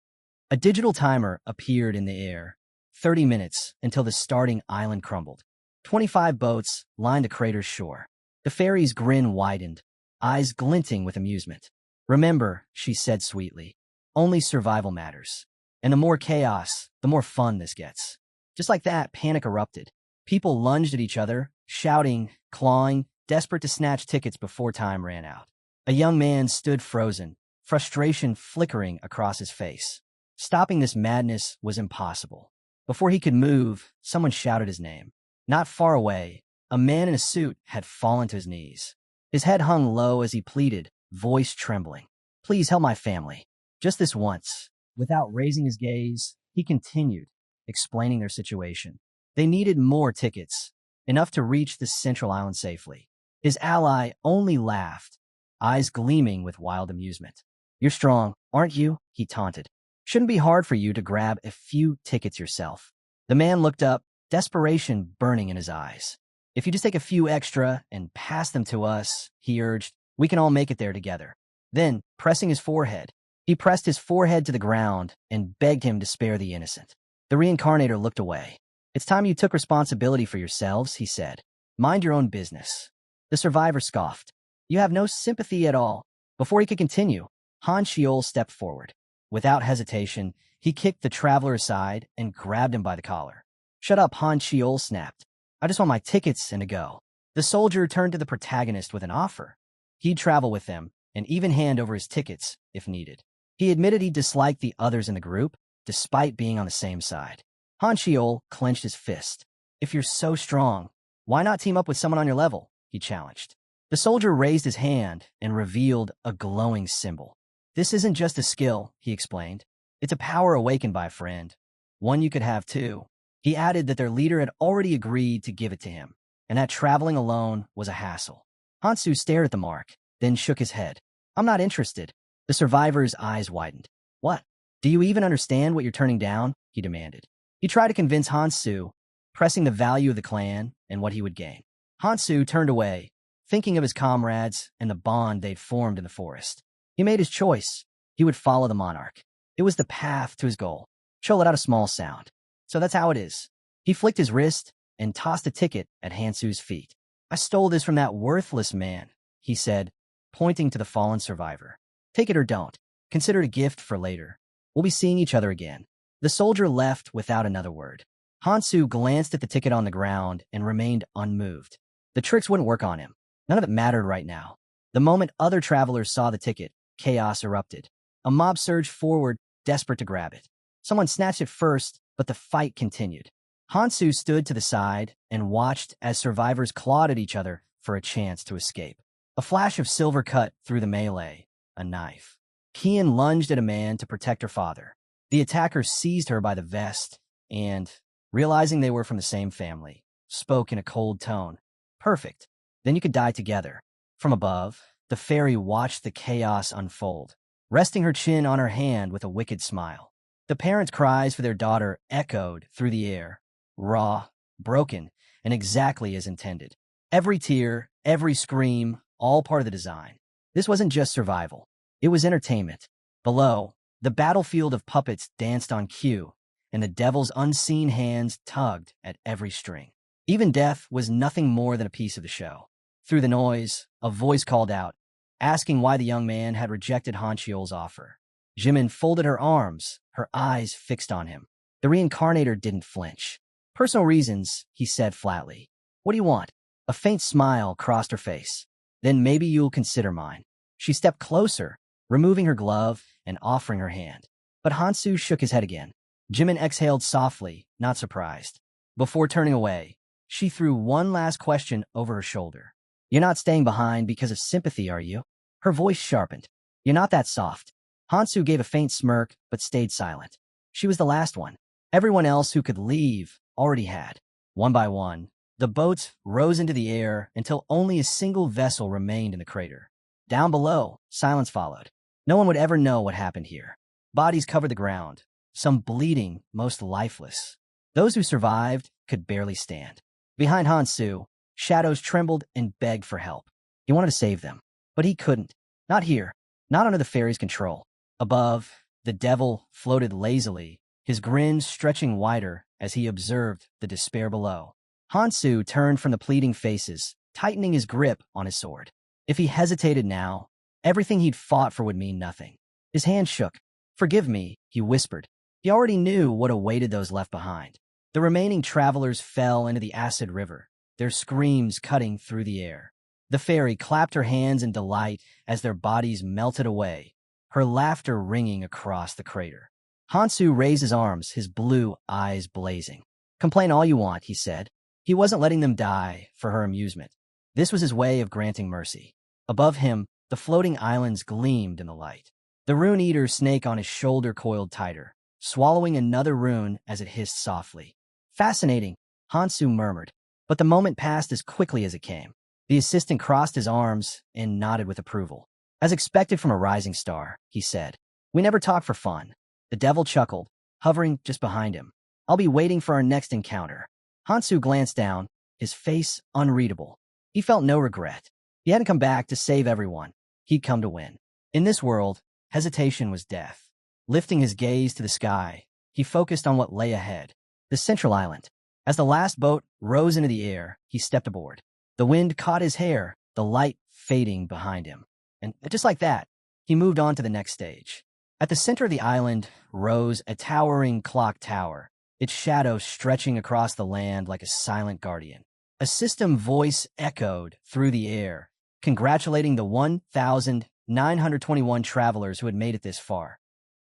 A digital timer appeared in the air. 30 minutes until the starting island crumbled. 25 boats lined the crater's shore. The fairy's grin widened, eyes glinting with amusement. Remember, she said sweetly, only survival matters. And the more chaos, the more fun this gets. Just like that, panic erupted. People lunged at each other, shouting, clawing, desperate to snatch tickets before time ran out. A young man stood frozen, frustration flickering across his face. Stopping this madness was impossible. Before he could move, someone shouted his name. Not far away, a man in a suit had fallen to his knees. His head hung low as he pleaded, voice trembling. Please help my family. Just this once. Without raising his gaze, he continued. explaining their situation. They needed more tickets, enough to reach the central island safely. His ally only laughed, eyes gleaming with wild amusement. "You're strong, aren't you?" he taunted. "Shouldn't be hard for you to grab a few tickets yourself." The man looked up, desperation burning in his eyes. "If you just take a few extra and pass them to us," he urged, "we can all make it there together." Then, he pressed his forehead to the ground and begged him to spare the innocent. The reincarnator looked away. "It's time you took responsibility for yourselves," he said. "Mind your own business." The survivor scoffed. "You have no sympathy at all." Before he could continue, Han Sheol stepped forward. Without hesitation, he kicked the traveler aside and grabbed him by the collar. "Shut up," Han Sheol snapped. "I just want my tickets and to go." The soldier turned to the protagonist with an offer. He'd travel with them and even hand over his tickets if needed. He admitted he disliked the others in the group, despite being on the same side. Han Sheol clenched his fist. "If you're so strong, why not team up with someone on your level?" he challenged. The soldier raised his hand and revealed a glowing symbol. "This isn't just a skill," he explained. "It's a power awakened by a friend. One you could have too." He added that their leader had already agreed to give it to him, and that traveling alone was a hassle. Hansu stared at the mark, then shook his head. "I'm not interested." The survivor's eyes widened. "What? Do you even understand what you're turning down?" he demanded. He tried to convince Hansu, pressing the value of the clan and what he would gain. Hansu turned away, thinking of his comrades and the bond they'd formed in the forest. He made his choice. He would follow the monarch. It was the path to his goal. Cho let out a small sound. "So that's how it is." He flicked his wrist and tossed a ticket at Hansu's feet. "I stole this from that worthless man," he said, pointing to the fallen survivor. "Take it or don't. Consider it a gift for later. We'll be seeing each other again." The soldier left without another word. Hansu glanced at the ticket on the ground and remained unmoved. The tricks wouldn't work on him. None of it mattered right now. The moment other travelers saw the ticket, chaos erupted. A mob surged forward, desperate to grab it. Someone snatched it first, but the fight continued. Hansu stood to the side and watched as survivors clawed at each other for a chance to escape. A flash of silver cut through the melee, a knife. Kian lunged at a man to protect her father. The attacker seized her by the vest and, realizing they were from the same family, spoke in a cold tone. "Perfect. Then you could die together." From above, the fairy watched the chaos unfold, resting her chin on her hand with a wicked smile. The parents' cries for their daughter echoed through the air, raw, broken, and exactly as intended. Every tear, every scream, all part of the design. This wasn't just survival. It was entertainment. Below, the battlefield of puppets danced on cue, and the devil's unseen hands tugged at every string. Even death was nothing more than a piece of the show. Through the noise, a voice called out, asking why the young man had rejected Han Chiol's offer. Jimin folded her arms, her eyes fixed on him. The reincarnator didn't flinch. "Personal reasons," he said flatly. "What do you want?" A faint smile crossed her face. "Then maybe you'll consider mine." She stepped closer, removing her glove and offering her hand. But Hansu shook his head again. Jimin exhaled softly, not surprised. Before turning away, she threw one last question over her shoulder. "You're not staying behind because of sympathy, are you?" Her voice sharpened. "You're not that soft." Hansu gave a faint smirk, but stayed silent. She was the last one. Everyone else who could leave already had. One by one, the boats rose into the air until only a single vessel remained in the crater. Down below, silence followed. No one would ever know what happened here. Bodies covered the ground, some bleeding, most lifeless. Those who survived could barely stand. Behind Hansu, shadows trembled and begged for help. He wanted to save them, but he couldn't. Not here, not under the fairy's control. Above, the devil floated lazily, his grin stretching wider as he observed the despair below. Hansu turned from the pleading faces, tightening his grip on his sword. If he hesitated now, everything he'd fought for would mean nothing. His hand shook. "Forgive me," he whispered. He already knew what awaited those left behind. The remaining travelers fell into the acid river, their screams cutting through the air. The fairy clapped her hands in delight as their bodies melted away, her laughter ringing across the crater. Hansu raised his arms, his blue eyes blazing. "Complain all you want," he said. He wasn't letting them die for her amusement. This was his way of granting mercy. Above him, the floating islands gleamed in the light. The rune-eater snake on his shoulder coiled tighter, swallowing another rune as it hissed softly. Fascinating, Hansu murmured, but the moment passed as quickly as it came. The assistant crossed his arms and nodded with approval. As expected from a rising star, he said. We never talk for fun. The devil chuckled, hovering just behind him. I'll be waiting for our next encounter. Hansu glanced down, his face unreadable. He felt no regret. He hadn't come back to save everyone. He'd come to win. In this world, hesitation was death. Lifting his gaze to the sky, he focused on what lay ahead. The central island. As the last boat rose into the air, he stepped aboard. The wind caught his hair, the light fading behind him. And just like that, he moved on to the next stage. At the center of the island rose a towering clock tower, its shadow stretching across the land like a silent guardian. A system voice echoed through the air, congratulating the 1,921 travelers who had made it this far,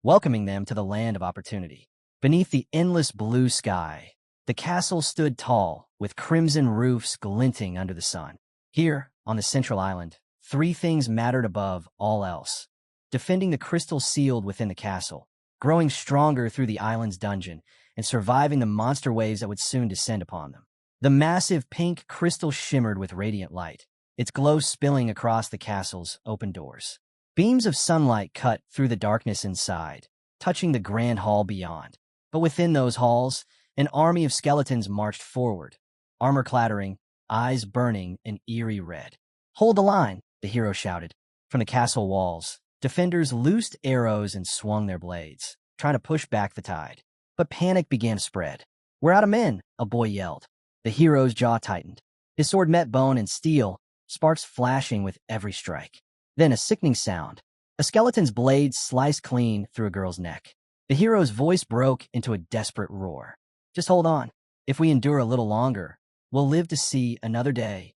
welcoming them to the land of opportunity. Beneath the endless blue sky, the castle stood tall, with crimson roofs glinting under the sun. Here, on the central island, three things mattered above all else. Defending the crystal sealed within the castle, growing stronger through the island's dungeon, and surviving the monster waves that would soon descend upon them. The massive pink crystal shimmered with radiant light, its glow spilling across the castle's open doors. Beams of sunlight cut through the darkness inside, touching the grand hall beyond. But within those halls, an army of skeletons marched forward, armor clattering, eyes burning an eerie red. Hold the line, the hero shouted. From the castle walls, defenders loosed arrows and swung their blades, trying to push back the tide. But panic began to spread. We're out of men, a boy yelled. The hero's jaw tightened. His sword met bone and steel, sparks flashing with every strike. Then a sickening sound. A skeleton's blade sliced clean through a girl's neck. The hero's voice broke into a desperate roar. Just hold on. If we endure a little longer, we'll live to see another day.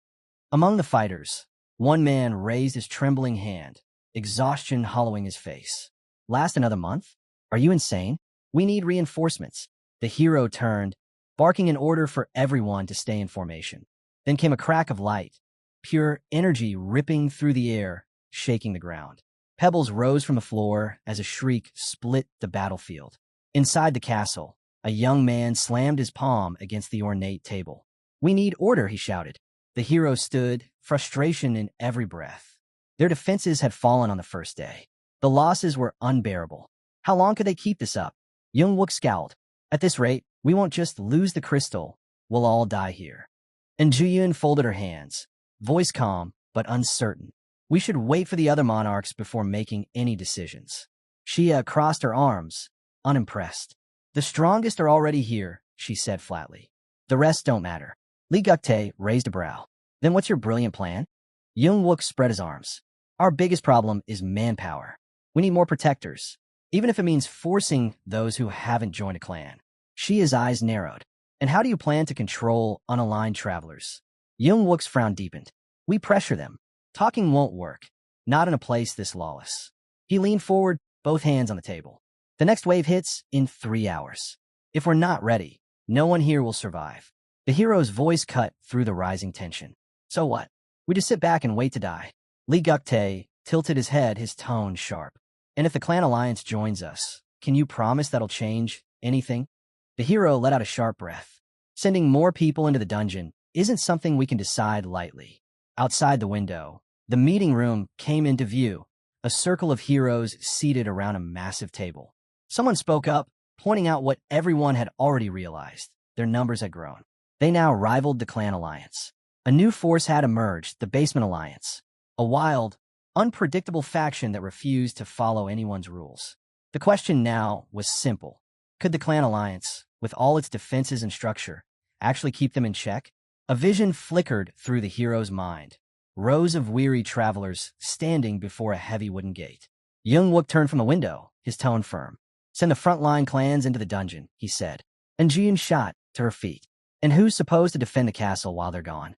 Among the fighters, one man raised his trembling hand, exhaustion hollowing his face. Last another month? Are you insane? We need reinforcements. The hero turned, barking an order for everyone to stay in formation. Then came a crack of light, pure energy ripping through the air, shaking the ground. Pebbles rose from the floor as a shriek split the battlefield. Inside the castle, a young man slammed his palm against the ornate table. We need order, he shouted. The hero stood, frustration in every breath. Their defenses had fallen on the first day. The losses were unbearable. How long could they keep this up? Young-wook scowled. At this rate, we won't just lose the crystal, we'll all die here. And Juyun folded her hands, voice calm but uncertain. We should wait for the other monarchs before making any decisions. Xia crossed her arms, unimpressed. The strongest are already here, she said flatly. The rest don't matter. Li Guktae raised a brow. Then what's your brilliant plan? Young-wook spread his arms. Our biggest problem is manpower. We need more protectors, even if it means forcing those who haven't joined a clan. Xia's eyes narrowed. And how do you plan to control unaligned travelers? Young-wook's frown deepened. We pressure them. Talking won't work, not in a place this lawless. He leaned forward, both hands on the table. The next wave hits in 3 hours. If we're not ready, no one here will survive. The hero's voice cut through the rising tension. So what? We just sit back and wait to die. Li Guktae tilted his head, his tone sharp. And if the clan alliance joins us, can you promise that'll change anything? The hero let out a sharp breath. Sending more people into the dungeon isn't something we can decide lightly. Outside the window, the meeting room came into view, a circle of heroes seated around a massive table. Someone spoke up, pointing out what everyone had already realized. Their numbers had grown. They now rivaled the clan alliance. A new force had emerged, the Basement Alliance, a wild, unpredictable faction that refused to follow anyone's rules. The question now was simple. Could the clan alliance, with all its defenses and structure, actually keep them in check? A vision flickered through the hero's mind. Rows of weary travelers standing before a heavy wooden gate. Young-wook turned from the window, his tone firm. Send the frontline clans into the dungeon, he said. And Jiyun shot to her feet. And who's supposed to defend the castle while they're gone?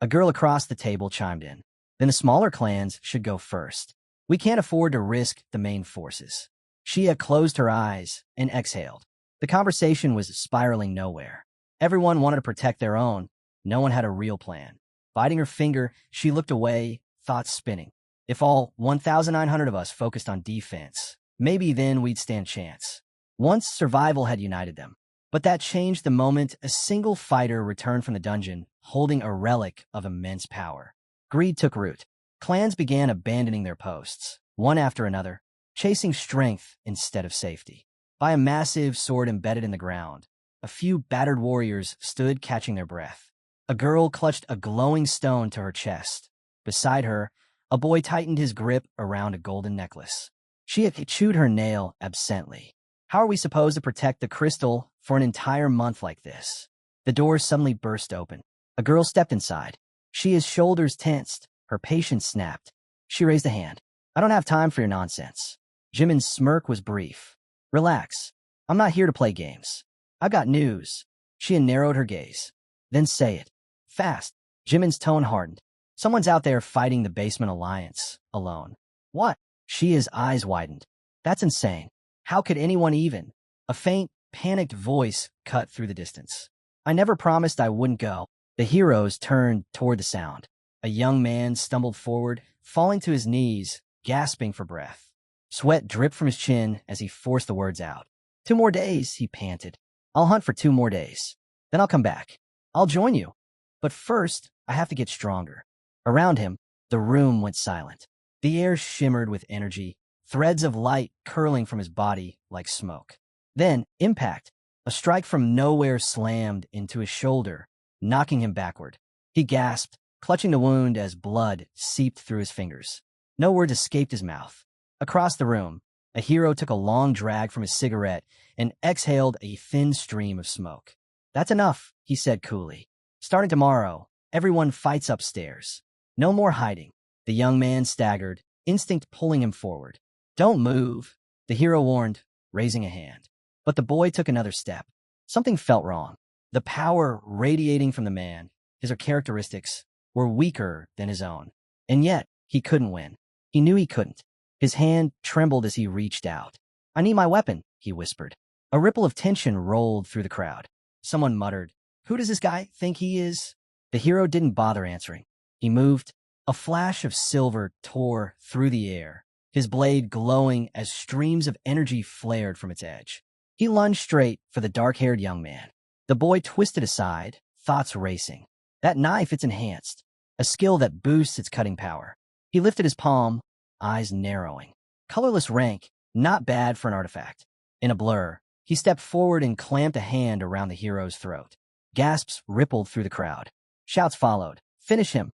A girl across the table chimed in. Then the smaller clans should go first. We can't afford to risk the main forces. Xia closed her eyes and exhaled. The conversation was spiraling nowhere. Everyone wanted to protect their own. No one had a real plan. Biting her finger, she looked away, thoughts spinning. If all 1,900 of us focused on defense, maybe then we'd stand chance. Once survival had united them. But that changed the moment a single fighter returned from the dungeon, holding a relic of immense power. Greed took root. Clans began abandoning their posts, one after another, chasing strength instead of safety. By a massive sword embedded in the ground, a few battered warriors stood catching their breath. A girl clutched a glowing stone to her chest. Beside her, a boy tightened his grip around a golden necklace. She had chewed her nail absently. How are we supposed to protect the crystal for an entire month like this? The door suddenly burst open. A girl stepped inside. Shia's shoulders tensed. Her patience snapped. She raised a hand. I don't have time for your nonsense. Jimin's smirk was brief. Relax. I'm not here to play games. I've got news. Shia narrowed her gaze. Then say it. Fast. Jimin's tone hardened. Someone's out there fighting the Basement Alliance, alone. What? Shia's eyes widened. That's insane. How could anyone even? A faint, panicked voice cut through the distance. I never promised I wouldn't go. The heroes turned toward the sound. A young man stumbled forward, falling to his knees, gasping for breath. Sweat dripped from his chin as he forced the words out. 2 more days, he panted. I'll hunt for 2 more days. Then I'll come back. I'll join you. But first, I have to get stronger. Around him, the room went silent. The air shimmered with energy, threads of light curling from his body like smoke. Then, impact. A strike from nowhere slammed into his shoulder, knocking him backward. He gasped, clutching the wound as blood seeped through his fingers. No words escaped his mouth. Across the room, a hero took a long drag from his cigarette and exhaled a thin stream of smoke. That's enough, he said coolly. Starting tomorrow, everyone fights upstairs. No more hiding. The young man staggered, instinct pulling him forward. Don't move, the hero warned, raising a hand. But the boy took another step. Something felt wrong. The power radiating from the man, his characteristics, were weaker than his own. And yet, he couldn't win. He knew he couldn't. His hand trembled as he reached out. I need my weapon, he whispered. A ripple of tension rolled through the crowd. Someone muttered, Who does this guy think he is? The hero didn't bother answering. He moved. A flash of silver tore through the air, his blade glowing as streams of energy flared from its edge. He lunged straight for the dark-haired young man. The boy twisted aside, thoughts racing. That knife, it's enhanced, a skill that boosts its cutting power. He lifted his palm, eyes narrowing. Colorless rank, not bad for an artifact. In a blur, he stepped forward and clamped a hand around the hero's throat. Gasps rippled through the crowd. Shouts followed. Finish him.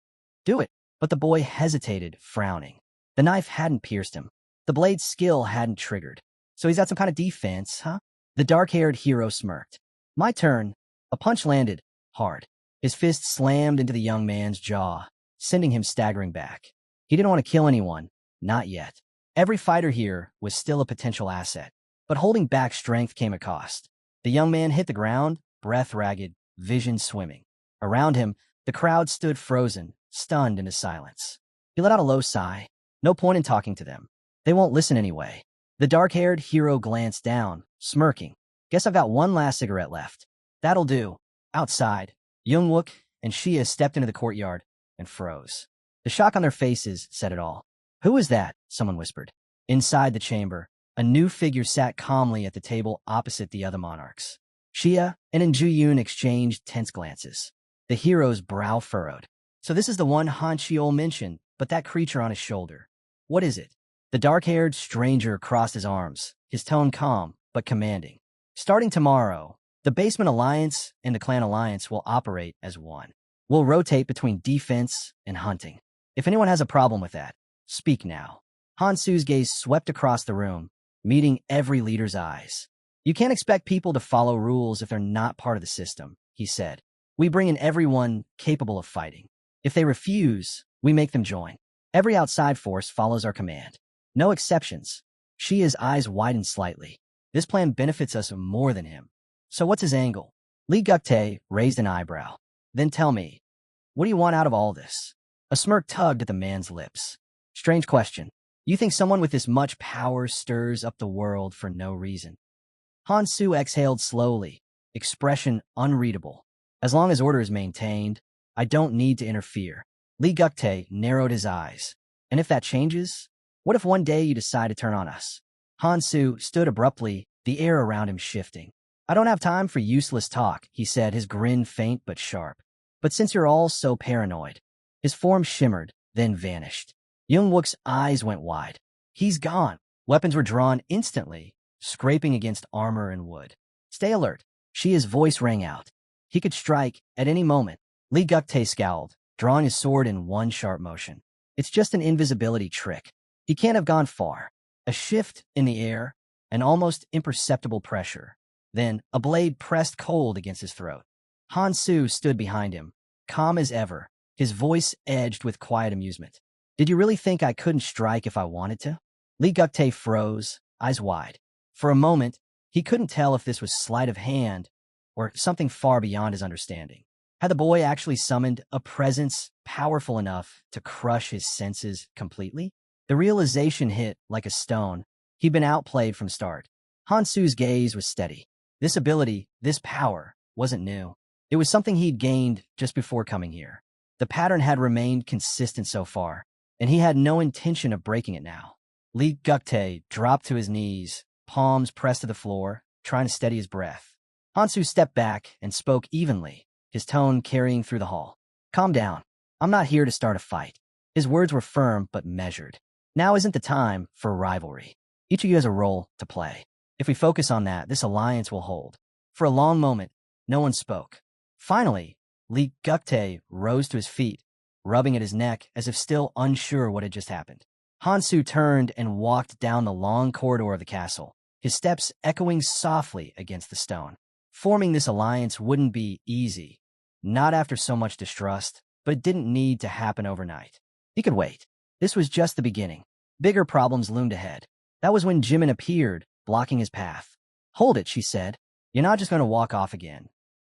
Do it. But the boy hesitated, frowning. The knife hadn't pierced him. The blade's skill hadn't triggered. So he's got some kind of defense, huh? The dark-haired hero smirked. My turn. A punch landed, hard. His fist slammed into the young man's jaw, sending him staggering back. He didn't want to kill anyone, not yet. Every fighter here was still a potential asset, but holding back strength came at cost. The young man hit the ground, breath ragged, vision swimming. Around him, the crowd stood frozen, stunned into silence. He let out a low sigh. No point in talking to them. They won't listen anyway. The dark-haired hero glanced down, smirking. Guess I've got one last cigarette left. That'll do. Outside, Youngwook and Shia stepped into the courtyard and froze. The shock on their faces said it all. Who is that? Someone whispered. Inside the chamber, a new figure sat calmly at the table opposite the other monarchs. Shia and Injuyun exchanged tense glances. The hero's brow furrowed. So this is the one Han Chiol mentioned, but that creature on his shoulder. What is it? The dark-haired stranger crossed his arms, his tone calm but commanding. Starting tomorrow, the Basement Alliance and the Clan Alliance will operate as one. We'll rotate between defense and hunting. If anyone has a problem with that, speak now. Han Su's gaze swept across the room, meeting every leader's eyes. You can't expect people to follow rules if they're not part of the system, he said. We bring in everyone capable of fighting. If they refuse, we make them join. Every outside force follows our command. No exceptions. Shia's eyes widened slightly. This plan benefits us more than him. So what's his angle? Li Guktae raised an eyebrow. Then tell me, what do you want out of all this? A smirk tugged at the man's lips. Strange question. You think someone with this much power stirs up the world for no reason? Han Su exhaled slowly, expression unreadable. As long as order is maintained, I don't need to interfere. Li Guktae narrowed his eyes. And if that changes, what if one day you decide to turn on us? Han Su stood abruptly, the air around him shifting. I don't have time for useless talk, he said, his grin faint but sharp. But since you're all so paranoid. His form shimmered, then vanished. Youngwook's eyes went wide. He's gone. Weapons were drawn instantly, scraping against armor and wood. Stay alert. Shia's voice rang out. He could strike at any moment. Lee Guktae scowled, drawing his sword in one sharp motion. It's just an invisibility trick. He can't have gone far. A shift in the air, an almost imperceptible pressure. Then, a blade pressed cold against his throat. Hansu stood behind him, calm as ever, his voice edged with quiet amusement. Did you really think I couldn't strike if I wanted to? Lee Guktae froze, eyes wide. For a moment, he couldn't tell if this was sleight of hand or something far beyond his understanding. Had the boy actually summoned a presence powerful enough to crush his senses completely? The realization hit like a stone. He'd been outplayed from start. Hansu's gaze was steady. This ability, this power, wasn't new. It was something he'd gained just before coming here. The pattern had remained consistent so far, and he had no intention of breaking it now. Lee Guktae dropped to his knees, palms pressed to the floor, trying to steady his breath. Hansu stepped back and spoke evenly, his tone carrying through the hall. Calm down. I'm not here to start a fight. His words were firm but measured. Now isn't the time for rivalry. Each of you has a role to play. If we focus on that, this alliance will hold. For a long moment, no one spoke. Finally, Lee Guktae rose to his feet, rubbing at his neck as if still unsure what had just happened. Hansu turned and walked down the long corridor of the castle, his steps echoing softly against the stone. Forming this alliance wouldn't be easy, not after so much distrust, but it didn't need to happen overnight. He could wait. This was just the beginning. Bigger problems loomed ahead. That was when Jimin appeared, blocking his path. Hold it, she said. You're not just going to walk off again.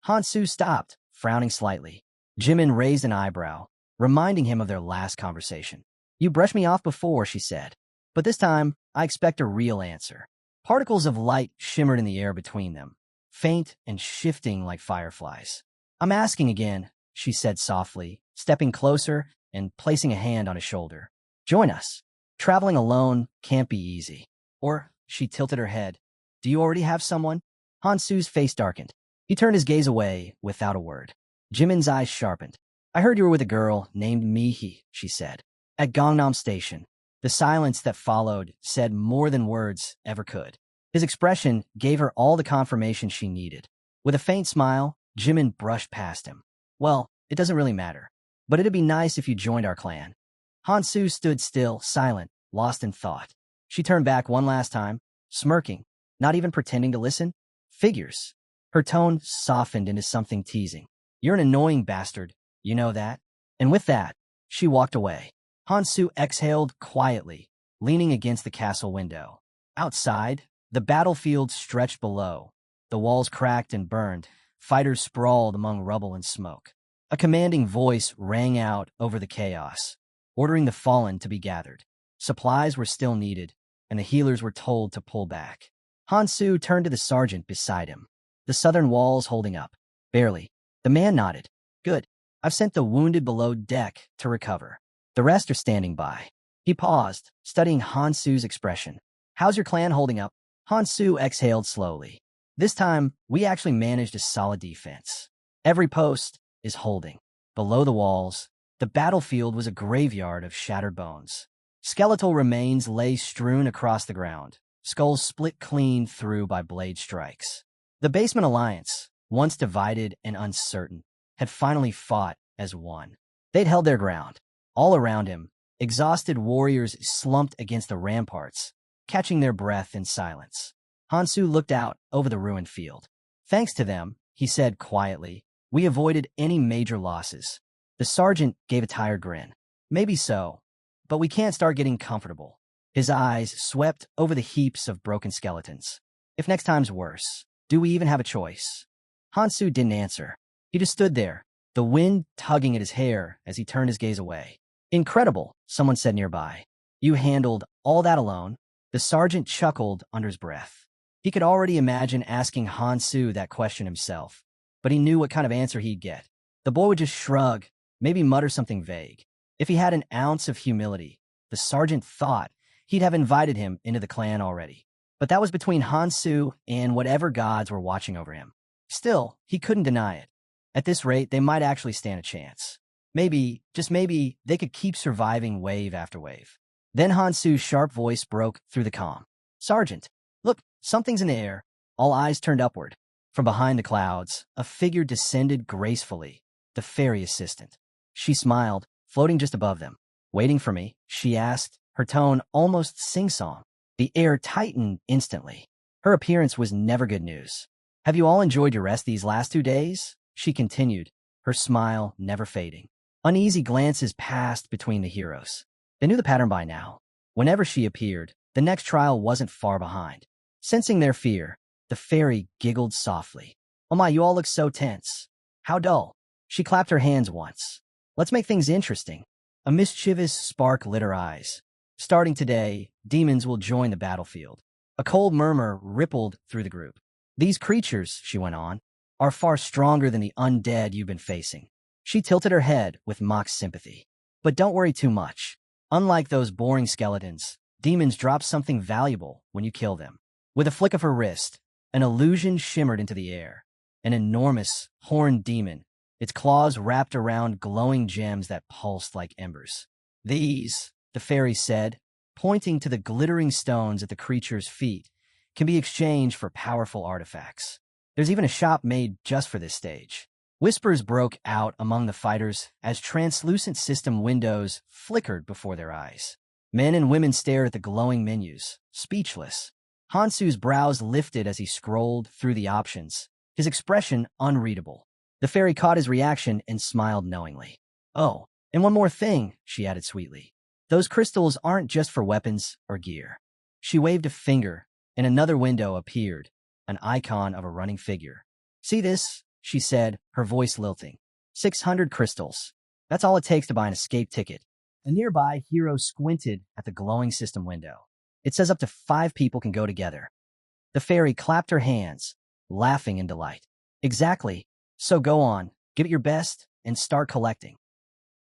Hansu stopped, frowning slightly. Jimin raised an eyebrow, reminding him of their last conversation. You brushed me off before, she said. But this time, I expect a real answer. Particles of light shimmered in the air between them, faint and shifting like fireflies. I'm asking again, she said softly, stepping closer and placing a hand on his shoulder. Join us. Traveling alone can't be easy. Or, she tilted her head, do you already have someone? Hansu's face darkened. He turned his gaze away without a word. Jimin's eyes sharpened. I heard you were with a girl named Mihi, she said. At Gangnam Station. The silence that followed said more than words ever could. His expression gave her all the confirmation she needed. With a faint smile, Jimin brushed past him. Well, it doesn't really matter. But it'd be nice if you joined our clan. Hansu stood still, silent, lost in thought. She turned back one last time, smirking, not even pretending to listen. Figures. Her tone softened into something teasing. You're an annoying bastard, you know that? And with that, she walked away. Hansu exhaled quietly, leaning against the castle window. Outside, the battlefield stretched below. The walls cracked and burned. Fighters sprawled among rubble and smoke. A commanding voice rang out over the chaos, ordering the fallen to be gathered. Supplies were still needed, and the healers were told to pull back. Hansu turned to the sergeant beside him. The southern walls holding up. Barely. The man nodded. Good. I've sent the wounded below deck to recover. The rest are standing by. He paused, studying Hansu's expression. How's your clan holding up? Hansu exhaled slowly. This time, we actually managed a solid defense. Every post is holding. Below the walls, the battlefield was a graveyard of shattered bones. Skeletal remains lay strewn across the ground, skulls split clean through by blade strikes. The Basement Alliance, once divided and uncertain, had finally fought as one. They'd held their ground. All around him, exhausted warriors slumped against the ramparts, catching their breath in silence. Hansu looked out over the ruined field. Thanks to them, he said quietly, we avoided any major losses. The sergeant gave a tired grin. Maybe so, but we can't start getting comfortable. His eyes swept over the heaps of broken skeletons. If next time's worse, do we even have a choice? Hansu didn't answer. He just stood there, the wind tugging at his hair as he turned his gaze away. Incredible, someone said nearby. You handled all that alone? The sergeant chuckled under his breath. He could already imagine asking Hansu that question himself, but he knew what kind of answer he'd get. The boy would just shrug, maybe mutter something vague. If he had an ounce of humility, the sergeant thought he'd have invited him into the clan already. But that was between Hansu and whatever gods were watching over him. Still, he couldn't deny it. At this rate, they might actually stand a chance. Maybe, just maybe, they could keep surviving wave after wave. Then Hansu's sharp voice broke through the calm. Sergeant, look, something's in the air. All eyes turned upward. From behind the clouds, a figure descended gracefully, the fairy assistant. She smiled, floating just above them. Waiting for me, she asked, her tone almost sing-song. The air tightened instantly. Her appearance was never good news. Have you all enjoyed your rest these last 2 days? She continued, her smile never fading. Uneasy glances passed between the heroes. They knew the pattern by now. Whenever she appeared, the next trial wasn't far behind. Sensing their fear, the fairy giggled softly. Oh my, you all look so tense. How dull. She clapped her hands once. Let's make things interesting. A mischievous spark lit her eyes. Starting today, demons will join the battlefield. A cold murmur rippled through the group. These creatures, she went on, are far stronger than the undead you've been facing. She tilted her head with mock sympathy. But don't worry too much. Unlike those boring skeletons, demons drop something valuable when you kill them. With a flick of her wrist, an illusion shimmered into the air. An enormous, horned demon, its claws wrapped around glowing gems that pulsed like embers. These, the fairy said, pointing to the glittering stones at the creature's feet, can be exchanged for powerful artifacts. There's even a shop made just for this stage. Whispers broke out among the fighters as translucent system windows flickered before their eyes. Men and women stared at the glowing menus, speechless. Hansu's brows lifted as he scrolled through the options, his expression unreadable. The fairy caught his reaction and smiled knowingly. Oh, and one more thing, she added sweetly. Those crystals aren't just for weapons or gear. She waved a finger, and another window appeared, an icon of a running figure. See this? She said, her voice lilting. 600 crystals. That's all it takes to buy an escape ticket. A nearby hero squinted at the glowing system window. It says up to 5 people can go together. The fairy clapped her hands, laughing in delight. Exactly. So go on, give it your best, and start collecting.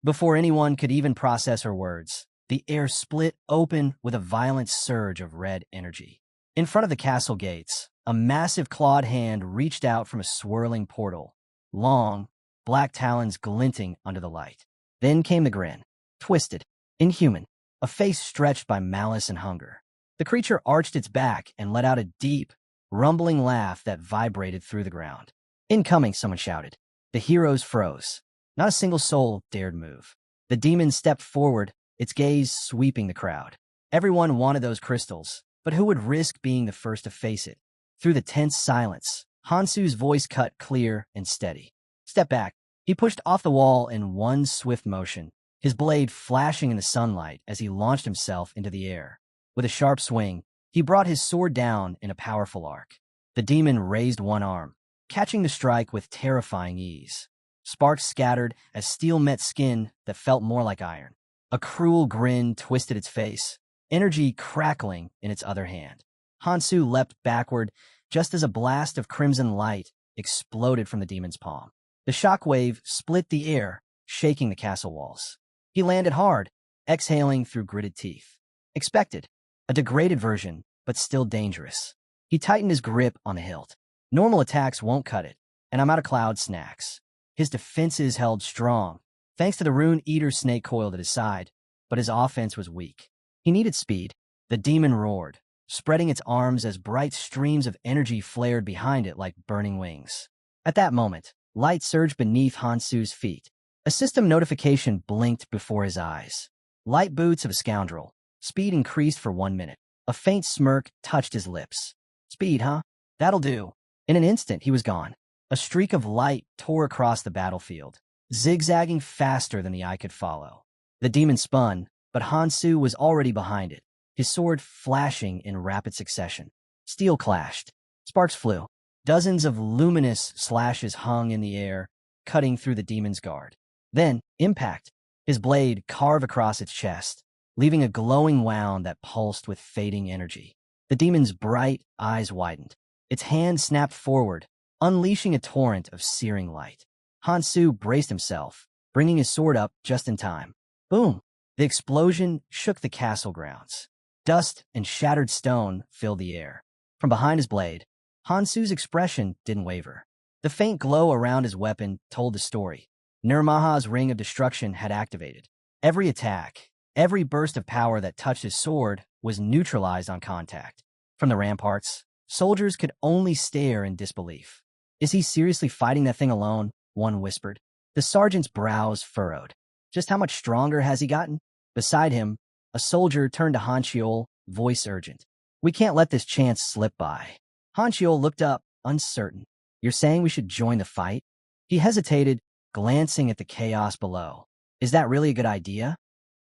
Before anyone could even process her words, the air split open with a violent surge of red energy. In front of the castle gates, a massive clawed hand reached out from a swirling portal, long, black talons glinting under the light. Then came the grin, twisted, inhuman, a face stretched by malice and hunger. The creature arched its back and let out a deep, rumbling laugh that vibrated through the ground. Incoming, someone shouted. The heroes froze. Not a single soul dared move. The demon stepped forward, its gaze sweeping the crowd. Everyone wanted those crystals, but who would risk being the first to face it? Through the tense silence, Hansu's voice cut clear and steady. Step back. He pushed off the wall in one swift motion, his blade flashing in the sunlight as he launched himself into the air. With a sharp swing, he brought his sword down in a powerful arc. The demon raised one arm, catching the strike with terrifying ease. Sparks scattered as steel met skin that felt more like iron. A cruel grin twisted its face, energy crackling in its other hand. Hansu leapt backward just as a blast of crimson light exploded from the demon's palm. The shockwave split the air, shaking the castle walls. He landed hard, exhaling through gritted teeth. Expected. A degraded version, but still dangerous. He tightened his grip on the hilt. Normal attacks won't cut it, and I'm out of cloud snacks. His defenses held strong, thanks to the rune eater snake coiled at his side, but his offense was weak. He needed speed. The demon roared, spreading its arms as bright streams of energy flared behind it like burning wings. At that moment, light surged beneath Hansu's feet. A system notification blinked before his eyes. Light boots of a scoundrel. Speed increased for 1 minute. A faint smirk touched his lips. Speed, huh? That'll do. In an instant, he was gone. A streak of light tore across the battlefield, zigzagging faster than the eye could follow. The demon spun, but Hansu was already behind it, his sword flashing in rapid succession. Steel clashed. Sparks flew. Dozens of luminous slashes hung in the air, cutting through the demon's guard. Then, impact. His blade carved across its chest, leaving a glowing wound that pulsed with fading energy. The demon's bright eyes widened. Its hand snapped forward, unleashing a torrent of searing light. Hansu braced himself, bringing his sword up just in time. Boom! The explosion shook the castle grounds. Dust and shattered stone filled the air. From behind his blade, Hansu's expression didn't waver. The faint glow around his weapon told the story. Nirmaha's ring of destruction had activated. Every attack, every burst of power that touched his sword was neutralized on contact. From the ramparts, soldiers could only stare in disbelief. "Is he seriously fighting that thing alone?" one whispered. The sergeant's brows furrowed. "Just how much stronger has he gotten?" Beside him, a soldier turned to Hanchiol, voice urgent. "We can't let this chance slip by." Hanchiol looked up, uncertain. "You're saying we should join the fight?" He hesitated, glancing at the chaos below. "Is that really a good idea?"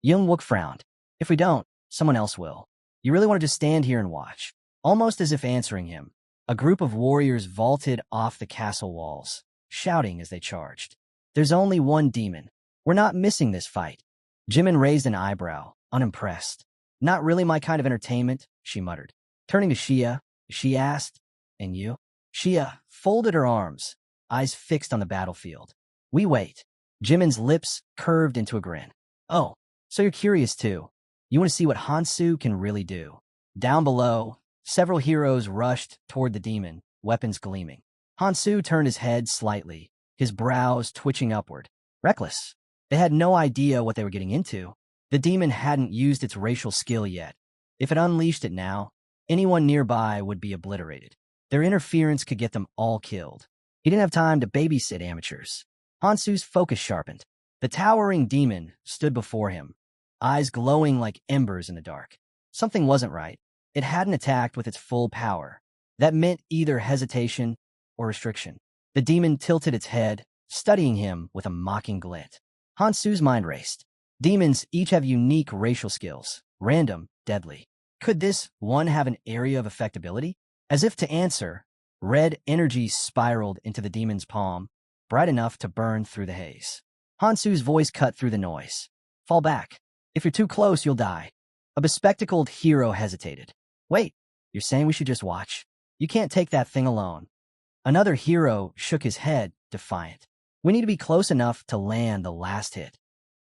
Young-wook frowned. "If we don't, someone else will. You really want to just stand here and watch?" Almost as if answering him, a group of warriors vaulted off the castle walls, shouting as they charged. "There's only one demon. We're not missing this fight." Jimin raised an eyebrow, unimpressed. "Not really my kind of entertainment," she muttered. Turning to Shia, she asked, "And you?" Shia folded her arms, eyes fixed on the battlefield. "We wait." Jimin's lips curved into a grin. "Oh, so you're curious too. You want to see what Hansu can really do." Down below, several heroes rushed toward the demon, weapons gleaming. Hansu turned his head slightly, his brows twitching upward. Reckless. They had no idea what they were getting into. The demon hadn't used its racial skill yet. If it unleashed it now, anyone nearby would be obliterated. Their interference could get them all killed. He didn't have time to babysit amateurs. Hansu's focus sharpened. The towering demon stood before him, eyes glowing like embers in the dark. Something wasn't right. It hadn't attacked with its full power. That meant either hesitation or restriction. The demon tilted its head, studying him with a mocking glint. Hansu's mind raced. Demons each have unique racial skills, random, deadly. Could this one have an area of effectability? As if to answer, red energy spiraled into the demon's palm, bright enough to burn through the haze. Hansu's voice cut through the noise. "Fall back. If you're too close, you'll die." A bespectacled hero hesitated. "Wait, you're saying we should just watch? You can't take that thing alone." Another hero shook his head, defiant. "We need to be close enough to land the last hit."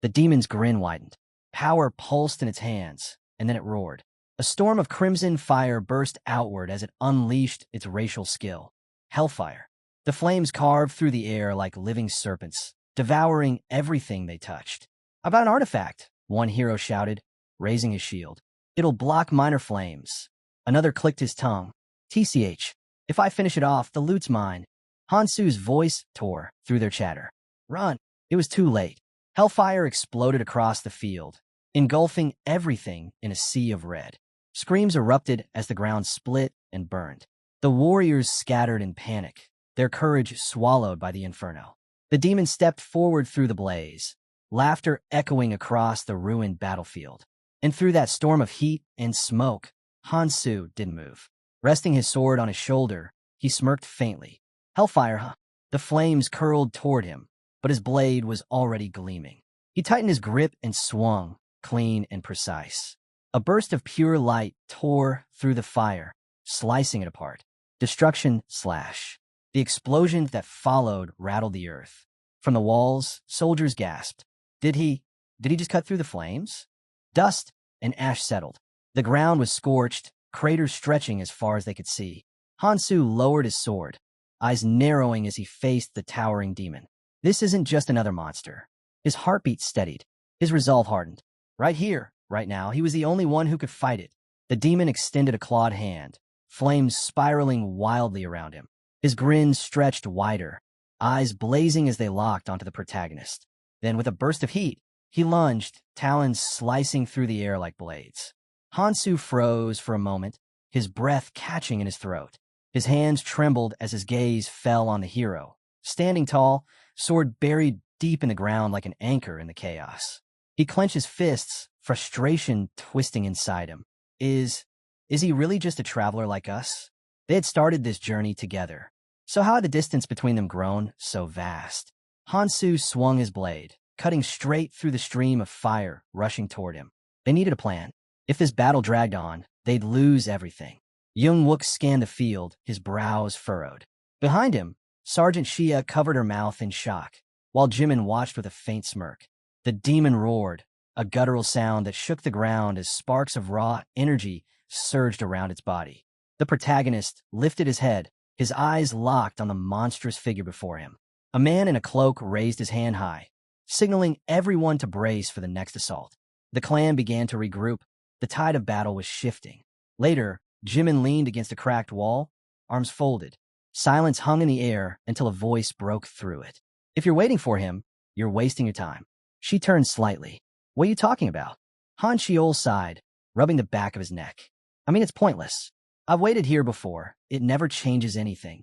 The demon's grin widened. Power pulsed in its hands, and then it roared. A storm of crimson fire burst outward as it unleashed its racial skill. Hellfire. The flames carved through the air like living serpents, devouring everything they touched. "I've got an artifact," one hero shouted, raising his shield. "It'll block minor flames." Another clicked his tongue. "TCH, if I finish it off, the loot's mine." Hansu's voice tore through their chatter. "Run." It was too late. Hellfire exploded across the field, engulfing everything in a sea of red. Screams erupted as the ground split and burned. The warriors scattered in panic, their courage swallowed by the inferno. The demon stepped forward through the blaze, laughter echoing across the ruined battlefield. And through that storm of heat and smoke, Hansu didn't move. Resting his sword on his shoulder, he smirked faintly. "Hellfire, huh?" The flames curled toward him, but his blade was already gleaming. He tightened his grip and swung, clean and precise. A burst of pure light tore through the fire, slicing it apart. Destruction slash. The explosion that followed rattled the earth. From the walls, soldiers gasped. Did he just cut through the flames? Dust and ash settled. The ground was scorched, craters stretching as far as they could see. Hansu lowered his sword, eyes narrowing as he faced the towering demon. This isn't just another monster. His heartbeat steadied. His resolve hardened. Right here, right now, he was the only one who could fight it. The demon extended a clawed hand, flames spiraling wildly around him. His grin stretched wider, eyes blazing as they locked onto the protagonist. Then, with a burst of heat, he lunged, talons slicing through the air like blades. Hansu froze for a moment, his breath catching in his throat. His hands trembled as his gaze fell on the hero, standing tall, sword buried deep in the ground like an anchor in the chaos. He clenched his fists, frustration twisting inside him. Is he really just a traveler like us? They had started this journey together. So how had the distance between them grown so vast? Hansu swung his blade, cutting straight through the stream of fire rushing toward him. They needed a plan. If this battle dragged on, they'd lose everything. Young-wook scanned the field, his brows furrowed. Behind him, Sergeant Shia covered her mouth in shock, while Jimin watched with a faint smirk. The demon roared, a guttural sound that shook the ground as sparks of raw energy surged around its body. The protagonist lifted his head, his eyes locked on the monstrous figure before him. A man in a cloak raised his hand high, signaling everyone to brace for the next assault. The clan began to regroup. The tide of battle was shifting. Later, Jimin leaned against a cracked wall, arms folded. Silence hung in the air until a voice broke through it. If you're waiting for him, you're wasting your time. She turned slightly. What are you talking about? Han Shiol sighed, rubbing the back of his neck. I mean, it's pointless. I've waited here before. It never changes anything.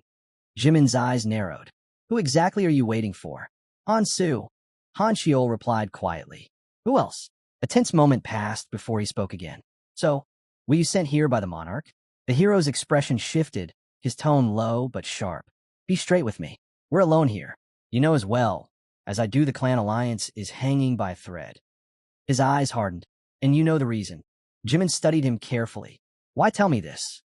Jimin's eyes narrowed. Who exactly are you waiting for? Han Su. Han Shiol replied quietly. Who else? A tense moment passed before he spoke again. So, were you sent here by the monarch? The hero's expression shifted, his tone low but sharp. Be straight with me. We're alone here. You know as well as I do the clan alliance is hanging by a thread. His eyes hardened. And you know the reason. Jimin studied him carefully. Why tell me this?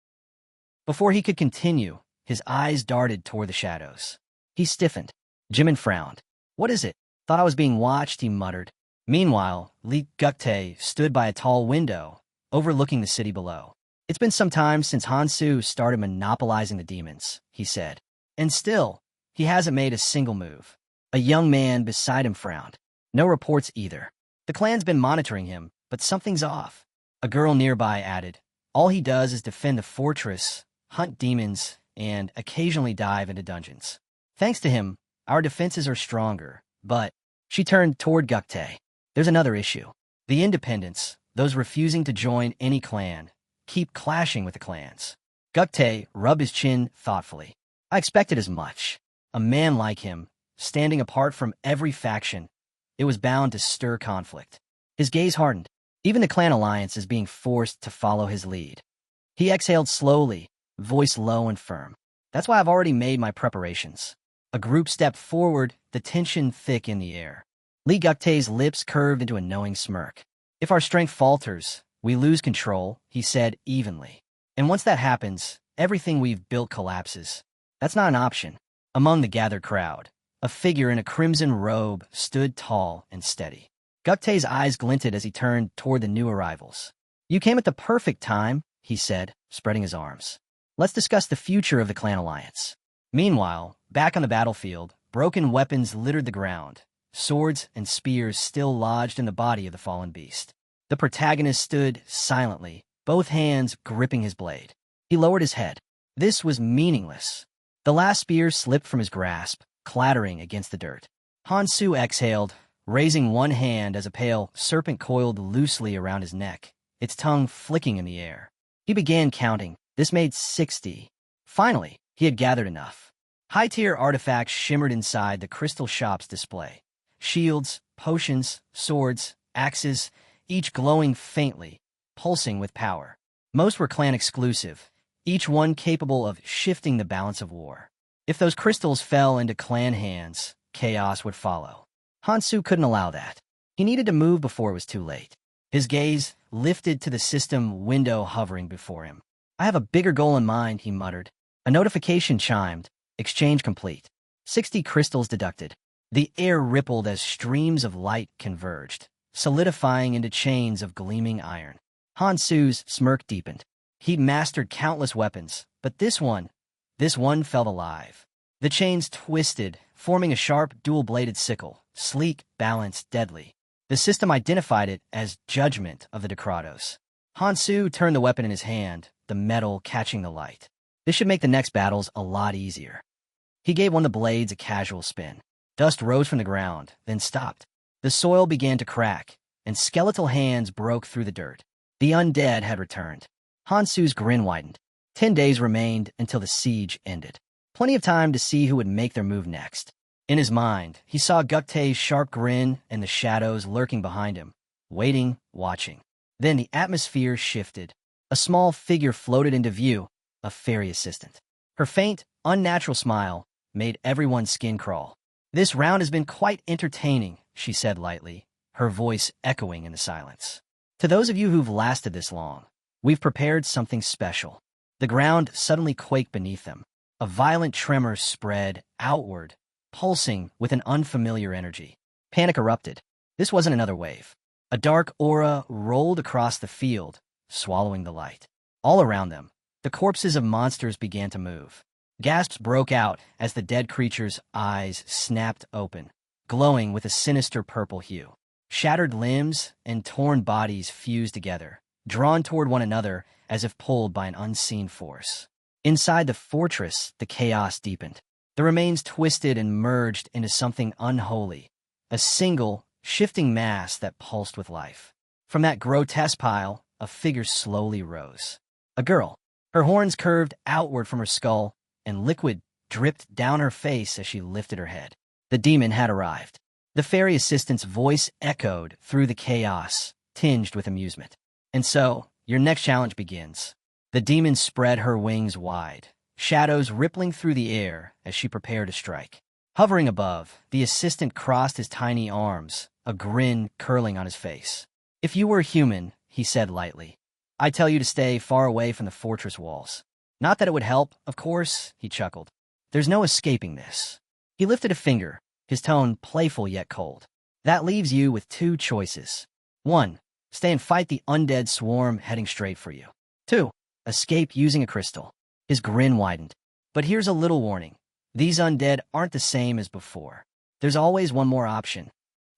Before he could continue, his eyes darted toward the shadows. He stiffened. Jimin frowned. What is it? Thought I was being watched, he muttered. Meanwhile, Li Guktae stood by a tall window, overlooking the city below. It's been some time since Hansu started monopolizing the demons, he said. And still, he hasn't made a single move. A young man beside him frowned. No reports either. The clan's been monitoring him, but something's off. A girl nearby added, all he does is defend the fortress, hunt demons, and occasionally dive into dungeons. Thanks to him, our defenses are stronger, but she turned toward Guktae. There's another issue. The independents, those refusing to join any clan, keep clashing with the clans. Guktae rubbed his chin thoughtfully. I expected as much. A man like him, standing apart from every faction, it was bound to stir conflict. His gaze hardened. Even the clan alliance is being forced to follow his lead. He exhaled slowly, voice low and firm. That's why I've already made my preparations. A group stepped forward, the tension thick in the air. Li Guktae's lips curved into a knowing smirk. If our strength falters, we lose control, he said evenly. And once that happens, everything we've built collapses. That's not an option. Among the gathered crowd, a figure in a crimson robe stood tall and steady. Guktae's eyes glinted as he turned toward the new arrivals. You came at the perfect time, he said, spreading his arms. Let's discuss the future of the clan alliance. Meanwhile, back on the battlefield, broken weapons littered the ground, swords and spears still lodged in the body of the fallen beast. The protagonist stood silently, both hands gripping his blade. He lowered his head. This was meaningless. The last spear slipped from his grasp, clattering against the dirt. Hansu exhaled, raising one hand as a pale serpent coiled loosely around his neck, its tongue flicking in the air. He began counting. This made 60. Finally, he had gathered enough. High-tier artifacts shimmered inside the crystal shop's display. Shields, potions, swords, axes, each glowing faintly, pulsing with power. Most were clan-exclusive, each one capable of shifting the balance of war. If those crystals fell into clan hands, chaos would follow. Hansu couldn't allow that. He needed to move before it was too late. His gaze lifted to the system window hovering before him. I have a bigger goal in mind, he muttered. A notification chimed. Exchange complete. 60 crystals deducted. The air rippled as streams of light converged, solidifying into chains of gleaming iron. Hansu's smirk deepened. He'd mastered countless weapons, but this one felt alive. The chains twisted, forming a sharp, dual-bladed sickle, sleek, balanced, deadly. The system identified it as Judgment of the Decratos. Hansu turned the weapon in his hand, the metal catching the light. This should make the next battles a lot easier. He gave one of the blades a casual spin. Dust rose from the ground, then stopped. The soil began to crack, and skeletal hands broke through the dirt. The undead had returned. Hansu's grin widened. 10 days remained until the siege ended. Plenty of time to see who would make their move next. In his mind, he saw Guktae's sharp grin and the shadows lurking behind him, waiting, watching. Then the atmosphere shifted. A small figure floated into view, a fairy assistant. Her faint, unnatural smile made everyone's skin crawl. This round has been quite entertaining, she said lightly, her voice echoing in the silence. To those of you who've lasted this long, we've prepared something special. The ground suddenly quaked beneath them. A violent tremor spread outward, pulsing with an unfamiliar energy. Panic erupted. This wasn't another wave. A dark aura rolled across the field, swallowing the light. All around them, The corpses of monsters began to move. Gasps broke out as the dead creature's eyes snapped open, glowing with a sinister purple hue. Shattered limbs and torn bodies fused together, drawn toward one another as if pulled by an unseen force. Inside the fortress, the chaos deepened. The remains twisted and merged into something unholy, a single, shifting mass that pulsed with life. From that grotesque pile, a figure slowly rose. A girl. Her horns curved outward from her skull, and liquid dripped down her face as she lifted her head. The demon had arrived. The fairy assistant's voice echoed through the chaos, tinged with amusement. And so, your next challenge begins. The demon spread her wings wide, shadows rippling through the air as she prepared to strike. Hovering above, the assistant crossed his tiny arms, a grin curling on his face. "If you were human," he said lightly, "I'd tell you to stay far away from the fortress walls. Not that it would help, of course," he chuckled. "There's no escaping this." He lifted a finger, his tone playful yet cold. "That leaves you with two choices. 1. Stay and fight the undead swarm heading straight for you. 2. Escape using a crystal." His grin widened. "But here's a little warning. These undead aren't the same as before. There's always one more option."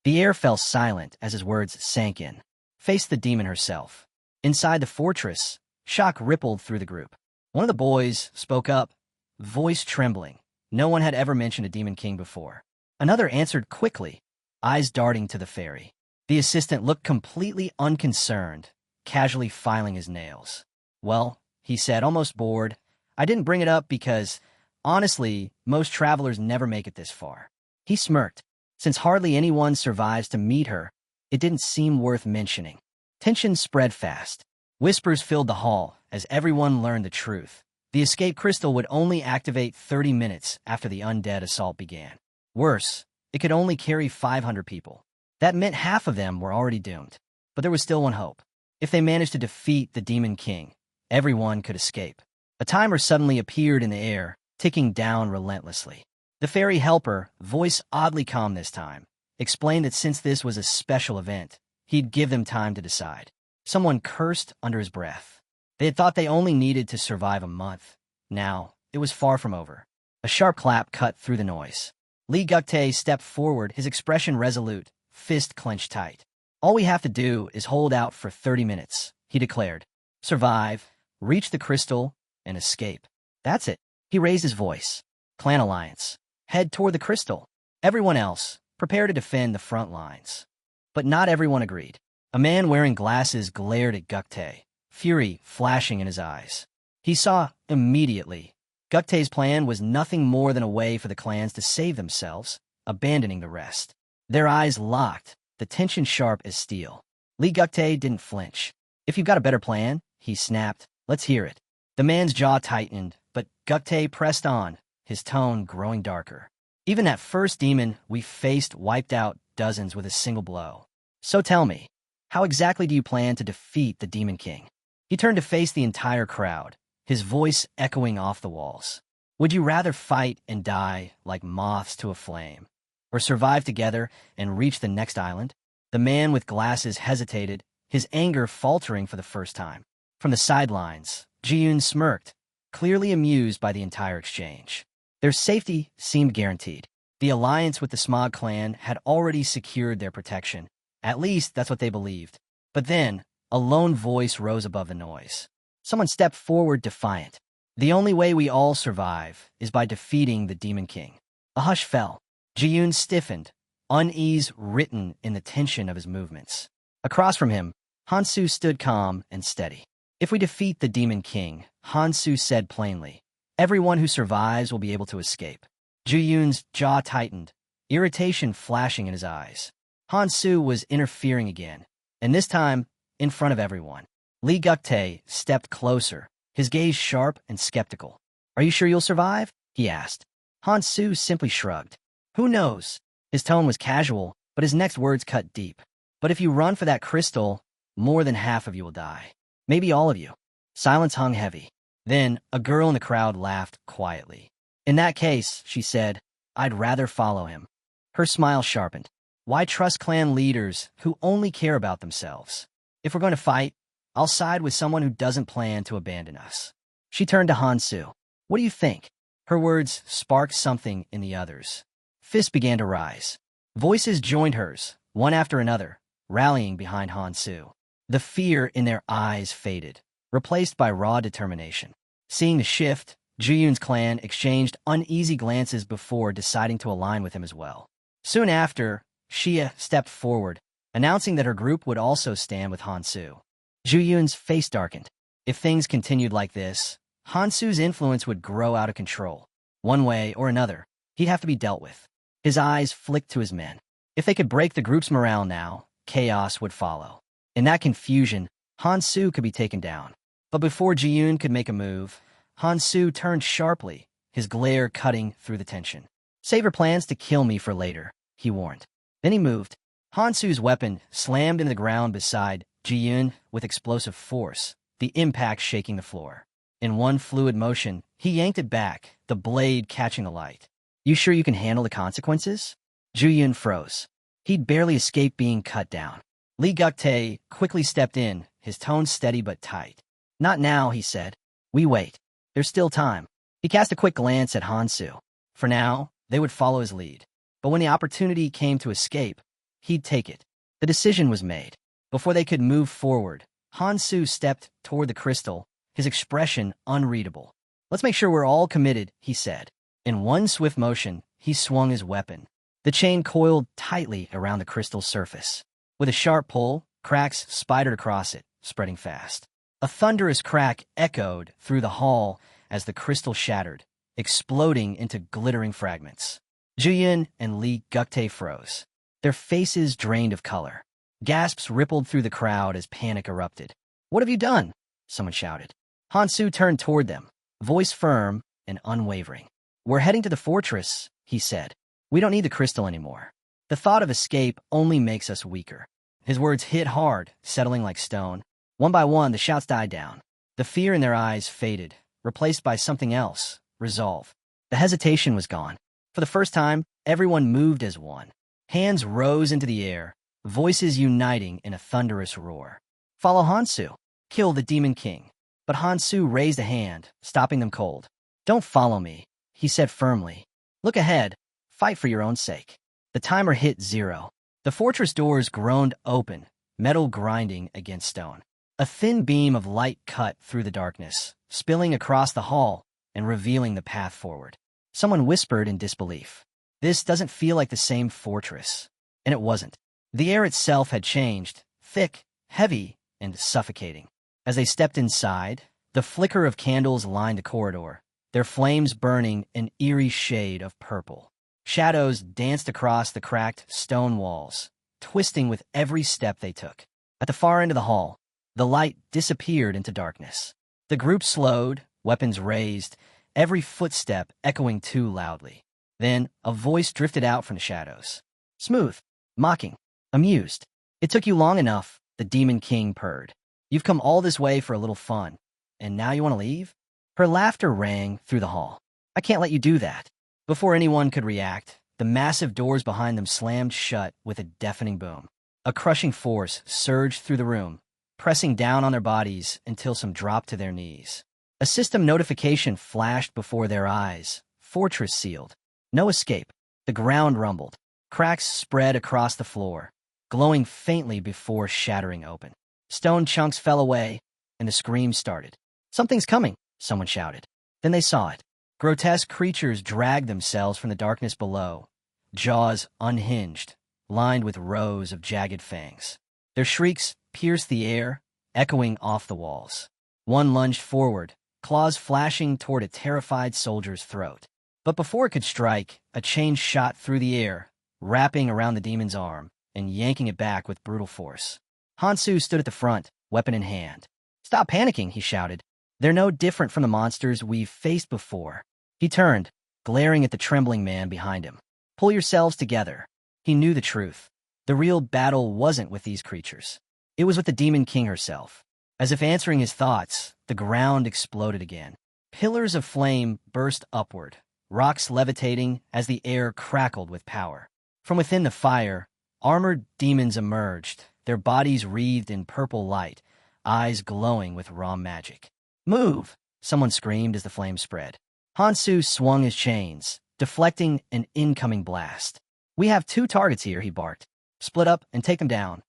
The air fell silent as his words sank in. Face the demon herself. Inside the fortress, shock rippled through the group. One of the boys spoke up, voice trembling. No one had ever mentioned a demon king before. Another answered quickly, eyes darting to the fairy. The assistant looked completely unconcerned, casually filing his nails. "Well," he said, almost bored, "I didn't bring it up because, honestly, most travelers never make it this far." He smirked. Since hardly anyone survives to meet her, it didn't seem worth mentioning. Tension spread fast. Whispers filled the hall as everyone learned the truth. The escape crystal would only activate 30 minutes after the undead assault began. Worse, it could only carry 500 people. That meant half of them were already doomed. But there was still one hope. If they managed to defeat the Demon King, everyone could escape. A timer suddenly appeared in the air, ticking down relentlessly. The fairy helper, voice oddly calm this time, explained that since this was a special event, he'd give them time to decide. Someone cursed under his breath. They had thought they only needed to survive a month. Now, it was far from over. A sharp clap cut through the noise. Lee Guktae stepped forward, his expression resolute, fist clenched tight. "All we have to do is hold out for 30 minutes, he declared. "Survive, reach the crystal, and escape. That's it." He raised his voice. "Clan Alliance. Head toward the crystal. Everyone else, prepare to defend the front lines." But not everyone agreed. A man wearing glasses glared at Guktae, fury flashing in his eyes. He saw immediately. Guktae's plan was nothing more than a way for the clans to save themselves, abandoning the rest. Their eyes locked, the tension sharp as steel. Lee Guktae didn't flinch. "If you've got a better plan," he snapped, "let's hear it." The man's jaw tightened, but Guktae pressed on, his tone growing darker. "Even that first demon we faced wiped out dozens with a single blow. So tell me, how exactly do you plan to defeat the Demon King?" He turned to face the entire crowd, his voice echoing off the walls. "Would you rather fight and die like moths to a flame, or survive together and reach the next island?" The man with glasses hesitated, his anger faltering for the first time. From the sidelines, Ji-yoon smirked, clearly amused by the entire exchange. Their safety seemed guaranteed. The alliance with the Smog clan had already secured their protection. At least that's what they believed. But then, a lone voice rose above the noise. Someone stepped forward defiant. "The only way we all survive is by defeating the Demon King." A hush fell. Ji-yoon stiffened, unease written in the tension of his movements. Across from him, Hansu stood calm and steady. "If we defeat the Demon King," Hansu said plainly, "everyone who survives will be able to escape." Ji-yoon's jaw tightened, irritation flashing in his eyes. Hansu was interfering again, and this time, in front of everyone. Lee Guktae stepped closer, his gaze sharp and skeptical. "Are you sure you'll survive?" he asked. Hansu simply shrugged. "Who knows?" His tone was casual, but his next words cut deep. "But if you run for that crystal, more than half of you will die. Maybe all of you." Silence hung heavy. Then, a girl in the crowd laughed quietly. "In that case," she said, "I'd rather follow him." Her smile sharpened. "Why trust clan leaders who only care about themselves? If we're going to fight, I'll side with someone who doesn't plan to abandon us." She turned to Hansu. What do you think? Her words sparked something in the others. Fists began to rise. Voices joined hers, one after another, rallying behind Hansu. The fear in their eyes faded, replaced by raw determination. Seeing the shift, Juyun's clan exchanged uneasy glances before deciding to align with him as well. Soon after, Xia stepped forward, announcing that her group would also stand with Hansu. Juyun's face darkened. If things continued like this, Hansu's influence would grow out of control. One way or another, he'd have to be dealt with. His eyes flicked to his men. If they could break the group's morale now, chaos would follow. In that confusion, Hansu could be taken down. But before Jiyun could make a move, Hansu turned sharply, his glare cutting through the tension. Save your plans to kill me for later, he warned. Then he moved. Hansu's weapon slammed into the ground beside Jiyun with explosive force, the impact shaking the floor. In one fluid motion, he yanked it back, the blade catching the light. You sure you can handle the consequences? Jiyun froze. He'd barely escaped being cut down. Li Guktae quickly stepped in, his tone steady but tight. Not now, he said. We wait. There's still time. He cast a quick glance at Hansu. For now, they would follow his lead. But when the opportunity came to escape, he'd take it. The decision was made. Before they could move forward, Hansu stepped toward the crystal, his expression unreadable. Let's make sure we're all committed, he said. In one swift motion, he swung his weapon. The chain coiled tightly around the crystal's surface. With a sharp pull, cracks spidered across it, spreading fast. A thunderous crack echoed through the hall as the crystal shattered, exploding into glittering fragments. Jiyun and Li Guktae froze. Their faces drained of color. Gasps rippled through the crowd as panic erupted. What have you done? Someone shouted. Hansu turned toward them, voice firm and unwavering. We're heading to the fortress, he said. We don't need the crystal anymore. The thought of escape only makes us weaker. His words hit hard, settling like stone. One by one, the shouts died down. The fear in their eyes faded, replaced by something else, resolve. The hesitation was gone. For the first time, everyone moved as one. Hands rose into the air, voices uniting in a thunderous roar. Follow Hansu. Kill the Demon King. But Hansu raised a hand, stopping them cold. Don't follow me, he said firmly. Look ahead. Fight for your own sake. The timer hit 0. The fortress doors groaned open, metal grinding against stone. A thin beam of light cut through the darkness, spilling across the hall and revealing the path forward. Someone whispered in disbelief. This doesn't feel like the same fortress. And it wasn't. The air itself had changed, thick, heavy, and suffocating. As they stepped inside, the flicker of candles lined the corridor, their flames burning an eerie shade of purple. Shadows danced across the cracked stone walls, twisting with every step they took. At the far end of the hall, the light disappeared into darkness. The group slowed, weapons raised, every footstep echoing too loudly. Then a voice drifted out from the shadows. Smooth, mocking, amused. It took you long enough, the Demon King purred. You've come all this way for a little fun, and now you want to leave? Her laughter rang through the hall. I can't let you do that. Before anyone could react, the massive doors behind them slammed shut with a deafening boom. A crushing force surged through the room, pressing down on their bodies until some dropped to their knees. A system notification flashed before their eyes. Fortress sealed. No escape. The ground rumbled. Cracks spread across the floor, glowing faintly before shattering open. Stone chunks fell away, and the screams started. Something's coming, someone shouted. Then they saw it. Grotesque creatures dragged themselves from the darkness below, jaws unhinged, lined with rows of jagged fangs. Their shrieks pierced the air, echoing off the walls. One lunged forward, claws flashing toward a terrified soldier's throat. But before it could strike, a chain shot through the air, wrapping around the demon's arm and yanking it back with brutal force. Hansu stood at the front, weapon in hand. Stop panicking, he shouted. They're no different from the monsters we've faced before. He turned, glaring at the trembling man behind him. Pull yourselves together. He knew the truth. The real battle wasn't with these creatures. It was with the Demon King herself. As if answering his thoughts, the ground exploded again. Pillars of flame burst upward, rocks levitating as the air crackled with power. From within the fire, armored demons emerged, their bodies wreathed in purple light, eyes glowing with raw magic. Move! someone screamed as the flames spread. Hansu swung his chains, deflecting an incoming blast. "We have 2 targets here," he barked. "Split up and take them down."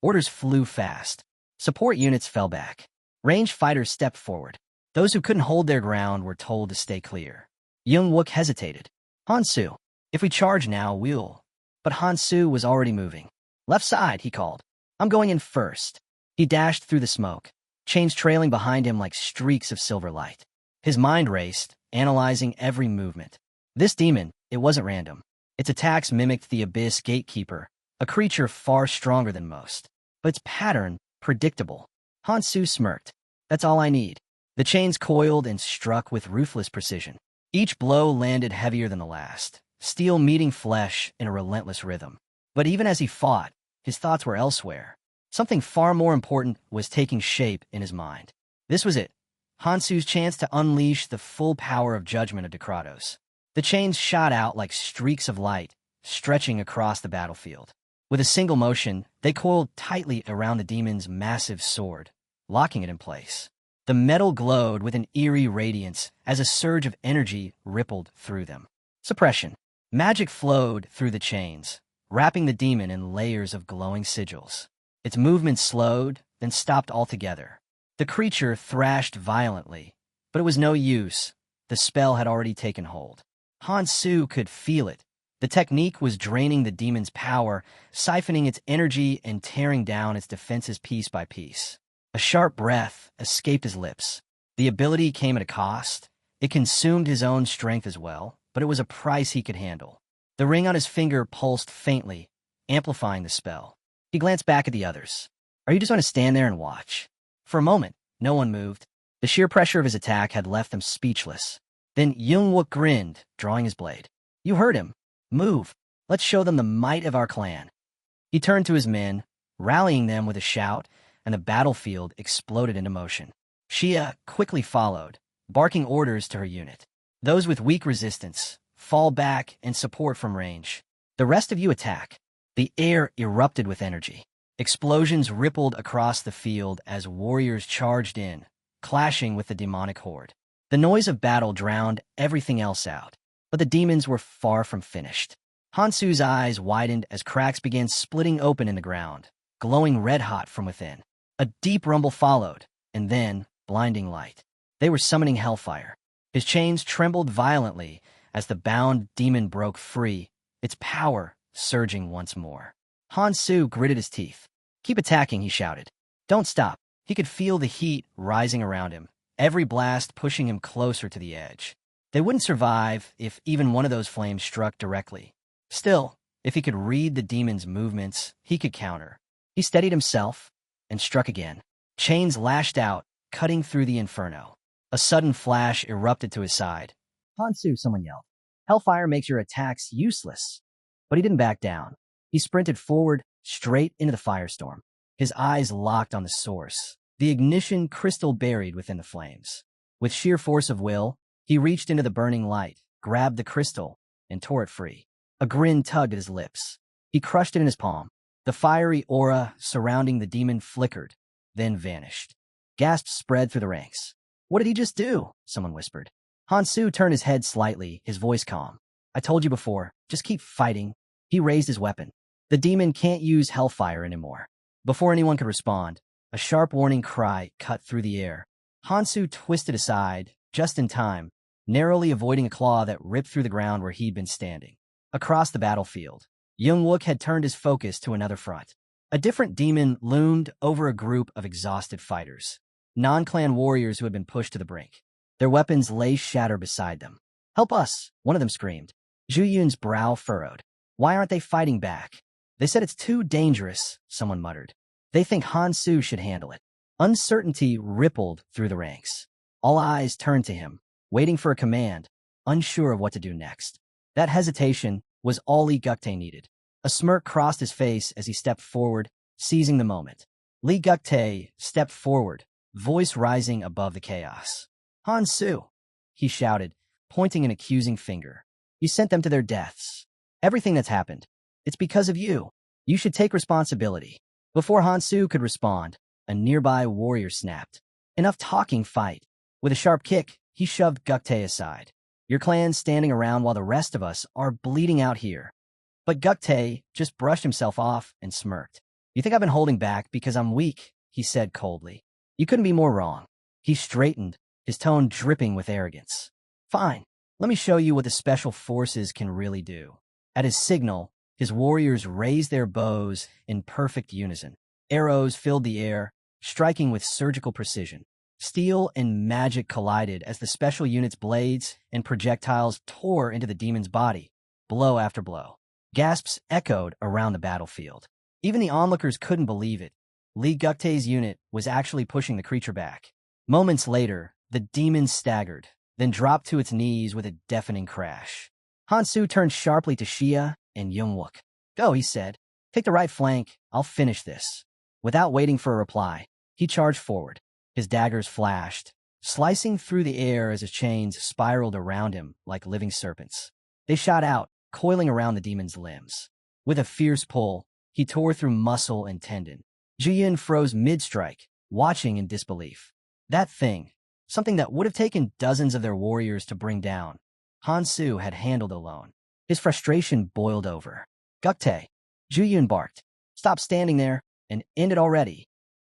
Orders flew fast. Support units fell back. Ranged fighters stepped forward. Those who couldn't hold their ground were told to stay clear. Young-wook hesitated. "Hansu, if we charge now, we'll—" But Hansu was already moving. "Left side," he called. "I'm going in first." He dashed through the smoke, chains trailing behind him like streaks of silver light. His mind raced, analyzing every movement. This demon, it wasn't random. Its attacks mimicked the Abyss Gatekeeper, a creature far stronger than most. But its pattern, predictable. Hansu smirked. "That's all I need." The chains coiled and struck with ruthless precision. Each blow landed heavier than the last, steel meeting flesh in a relentless rhythm. But even as he fought, his thoughts were elsewhere. Something far more important was taking shape in his mind. This was it, Hansu's chance to unleash the full power of judgment of Decratos. The chains shot out like streaks of light, stretching across the battlefield. With a single motion, they coiled tightly around the demon's massive sword, locking it in place. The metal glowed with an eerie radiance as a surge of energy rippled through them. Suppression. Magic flowed through the chains, wrapping the demon in layers of glowing sigils. Its movement slowed, then stopped altogether. The creature thrashed violently, but it was no use. The spell had already taken hold. Hansu could feel it. The technique was draining the demon's power, siphoning its energy and tearing down its defenses piece by piece. A sharp breath escaped his lips. The ability came at a cost. It consumed his own strength as well, but it was a price he could handle. The ring on his finger pulsed faintly, amplifying the spell. He glanced back at the others. "Are you just going to stand there and watch?" For a moment, no one moved. The sheer pressure of his attack had left them speechless. Then Young-wook grinned, drawing his blade. "You heard him. Move. Let's show them the might of our clan." He turned to his men, rallying them with a shout, and the battlefield exploded into motion. Shia quickly followed, barking orders to her unit. "Those with weak resistance, fall back and support from range. The rest of you attack." The air erupted with energy. Explosions rippled across the field as warriors charged in, clashing with the demonic horde. The noise of battle drowned everything else out, but the demons were far from finished. Hansu's eyes widened as cracks began splitting open in the ground, glowing red-hot from within. A deep rumble followed, and then blinding light. They were summoning hellfire. His chains trembled violently as the bound demon broke free, its power surging once more. Hansu gritted his teeth. "Keep attacking," he shouted. "Don't stop." He could feel the heat rising around him, every blast pushing him closer to the edge. They wouldn't survive if even one of those flames struck directly. Still, if he could read the demon's movements, he could counter. He steadied himself and struck again. Chains lashed out, cutting through the inferno. A sudden flash erupted to his side. "Hansu," someone yelled. "Hellfire makes your attacks useless." But he didn't back down. He sprinted forward, straight into the firestorm. His eyes locked on the source, the ignition crystal buried within the flames. With sheer force of will, he reached into the burning light, grabbed the crystal, and tore it free. A grin tugged at his lips. He crushed it in his palm. The fiery aura surrounding the demon flickered, then vanished. Gasps spread through the ranks. "What did he just do?" someone whispered. Hansu turned his head slightly, his voice calm. "I told you before, just keep fighting." He raised his weapon. The demon can't use hellfire anymore. Before anyone could respond, a sharp warning cry cut through the air. Hansu twisted aside, just in time, narrowly avoiding a claw that ripped through the ground where he'd been standing. Across the battlefield, Young-wook had turned his focus to another front. A different demon loomed over a group of exhausted fighters, non-clan warriors who had been pushed to the brink. Their weapons lay shattered beside them. "Help us!" one of them screamed. Zhu Yun's brow furrowed. "Why aren't they fighting back?" "They said it's too dangerous," someone muttered. "They think Hansu should handle it." Uncertainty rippled through the ranks. All eyes turned to him, waiting for a command, unsure of what to do next. That hesitation was all Lee Guktae needed. A smirk crossed his face as he stepped forward, seizing the moment. Lee Guktae stepped forward, voice rising above the chaos. "Hansu," he shouted, pointing an accusing finger. "You sent them to their deaths. Everything that's happened, it's because of you. You should take responsibility." Before Hansu could respond, a nearby warrior snapped. "Enough talking, fight." With a sharp kick, he shoved Guktae aside. Your clan's standing around while the rest of us are bleeding out here. But Guktae just brushed himself off and smirked. You think I've been holding back because I'm weak, he said coldly. You couldn't be more wrong. He straightened, his tone dripping with arrogance. Fine, let me show you what the special forces can really do. At his signal, his warriors raised their bows in perfect unison. Arrows filled the air, striking with surgical precision. Steel and magic collided as the special unit's blades and projectiles tore into the demon's body, blow after blow. Gasps echoed around the battlefield. Even the onlookers couldn't believe it. Lee Guktae's unit was actually pushing the creature back. Moments later, the demon staggered, then dropped to its knees with a deafening crash. Hansu turned sharply to Xia and Youngwook. Go, he said. Take the right flank. I'll finish this. Without waiting for a reply, he charged forward. His daggers flashed, slicing through the air as his chains spiraled around him like living serpents. They shot out, coiling around the demon's limbs. With a fierce pull, he tore through muscle and tendon. Jiyin froze mid-strike, watching in disbelief. That thing, something that would have taken dozens of their warriors to bring down, Hansu had handled alone. His frustration boiled over. Guktae, Jiyin barked. Stop standing there and end it already.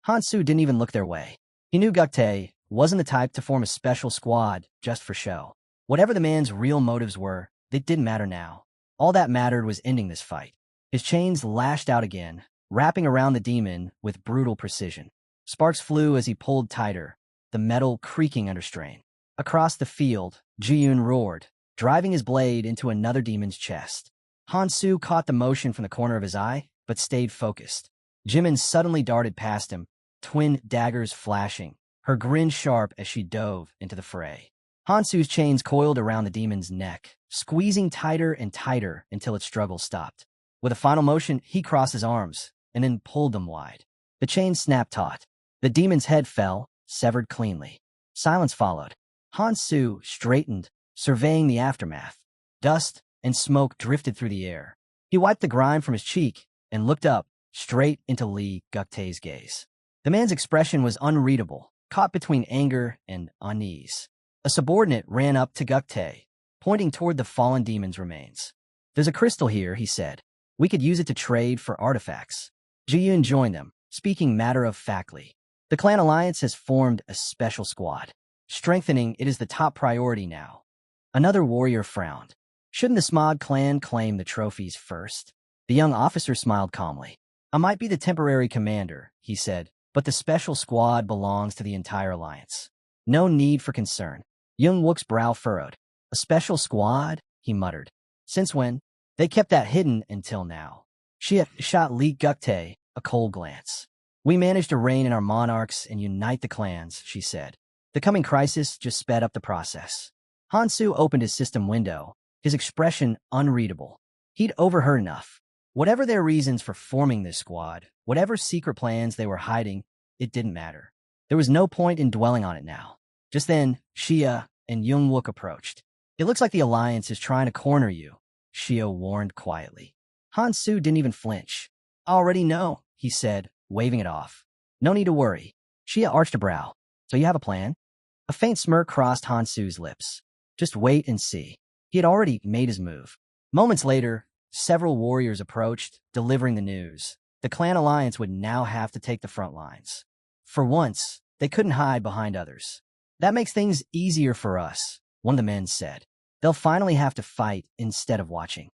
Hansu didn't even look their way. He knew Guktae wasn't the type to form a special squad just for show. Whatever the man's real motives were, they didn't matter now. All that mattered was ending this fight. His chains lashed out again, wrapping around the demon with brutal precision. Sparks flew as he pulled tighter, the metal creaking under strain. Across the field, Jiyun roared, driving his blade into another demon's chest. Hansu caught the motion from the corner of his eye, but stayed focused. Jimin suddenly darted past him, twin daggers flashing, her grin sharp as she dove into the fray. Hansu's chains coiled around the demon's neck, squeezing tighter and tighter until its struggle stopped. With a final motion, he crossed his arms and then pulled them wide. The chains snapped taut. The demon's head fell, severed cleanly. Silence followed. Hansu straightened, surveying the aftermath. Dust and smoke drifted through the air. He wiped the grime from his cheek and looked up, straight into Lee Guktae's gaze. The man's expression was unreadable, caught between anger and unease. A subordinate ran up to Guktae, pointing toward the fallen demon's remains. There's a crystal here, he said. We could use it to trade for artifacts. Jiyun joined them, speaking matter-of-factly. The clan alliance has formed a special squad. Strengthening it is the top priority now. Another warrior frowned. Shouldn't the Smog clan claim the trophies first? The young officer smiled calmly. I might be the temporary commander, he said, but the special squad belongs to the entire alliance. No need for concern. Youngwook's brow furrowed. A special squad? He muttered. Since when? They kept that hidden until now. She shot Lee Guktae a cold glance. We managed to rein in our monarchs and unite the clans, she said. The coming crisis just sped up the process. Hansu opened his system window, his expression unreadable. He'd overheard enough. Whatever their reasons for forming this squad, whatever secret plans they were hiding, it didn't matter. There was no point in dwelling on it now. Just then, Xia and Youngwook approached. It looks like the alliance is trying to corner you, Xia warned quietly. Hansu didn't even flinch. I already know, he said, waving it off. No need to worry. Xia arched a brow. So you have a plan? A faint smirk crossed Hansu's lips. Just wait and see. He had already made his move. Moments later, several warriors approached, delivering the news. The clan alliance would now have to take the front lines. For once, they couldn't hide behind others. That makes things easier for us, one of the men said. They'll finally have to fight instead of watching.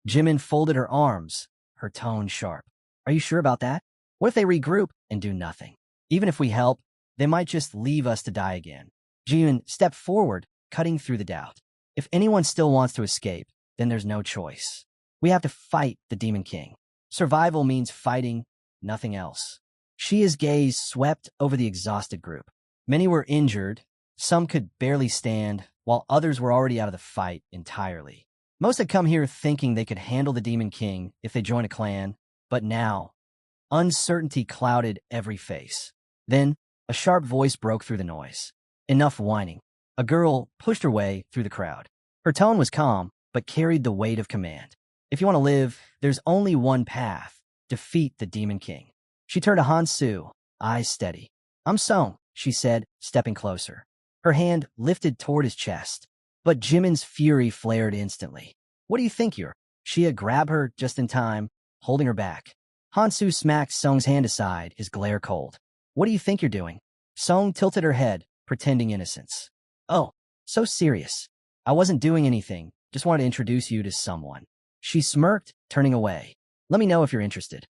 Jimin folded her arms, her tone sharp. Are you sure about that? What if they regroup and do nothing? Even if we help, they might just leave us to die again. Jimin stepped forward, cutting through the doubt. If anyone still wants to escape, then there's no choice. We have to fight the Demon King. Survival means fighting, nothing else. Xia's gaze swept over the exhausted group. Many were injured, some could barely stand, while others were already out of the fight entirely. Most had come here thinking they could handle the Demon King if they joined a clan, but now, uncertainty clouded every face. Then, a sharp voice broke through the noise. Enough whining. A girl pushed her way through the crowd. Her tone was calm, but carried the weight of command. If you want to live, there's only one path. Defeat the Demon King. She turned to Hansu, eyes steady. I'm Song, she said, stepping closer. Her hand lifted toward his chest, but Jimin's fury flared instantly. What do you think you're? Shia grabbed her just in time, holding her back. Hansu smacked Sung's hand aside, his glare cold. What do you think you're doing? Sung tilted her head, pretending innocence. Oh, so serious. I wasn't doing anything, just wanted to introduce you to someone. She smirked, turning away. Let me know if you're interested.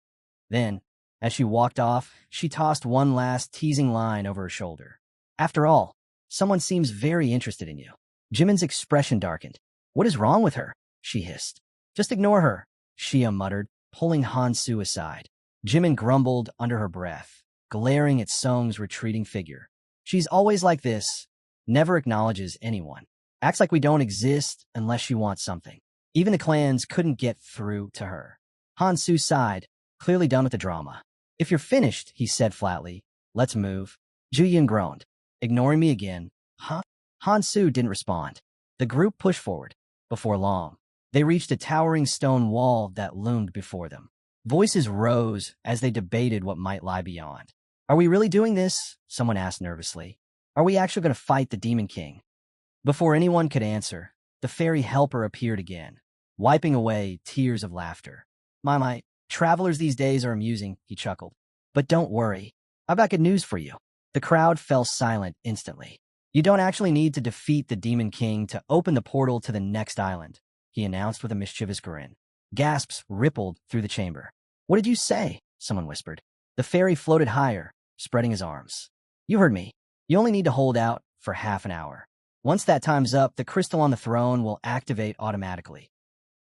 Then, as she walked off, she tossed one last teasing line over her shoulder. After all, someone seems very interested in you. Jimin's expression darkened. What is wrong with her? She hissed. Just ignore her, Shia muttered, pulling Hansu aside. Jimin grumbled under her breath, glaring at Sung's retreating figure. She's always like this, never acknowledges anyone. Acts like we don't exist unless she wants something. Even the clans couldn't get through to her. Hansu sighed, clearly done with the drama. If you're finished, he said flatly, let's move. Juyin groaned. Ignoring me again. Huh? Hansu didn't respond. The group pushed forward. Before long, they reached a towering stone wall that loomed before them. Voices rose as they debated what might lie beyond. Are we really doing this? Someone asked nervously. Are we actually going to fight the Demon King? Before anyone could answer, the fairy helper appeared again, wiping away tears of laughter. My, travelers these days are amusing, he chuckled. But don't worry, I've got good news for you. The crowd fell silent instantly. You don't actually need to defeat the Demon King to open the portal to the next island, he announced with a mischievous grin. Gasps rippled through the chamber. What did you say? Someone whispered. The fairy floated higher, spreading his arms. You heard me. You only need to hold out for half an hour. Once that time's up, the crystal on the throne will activate automatically.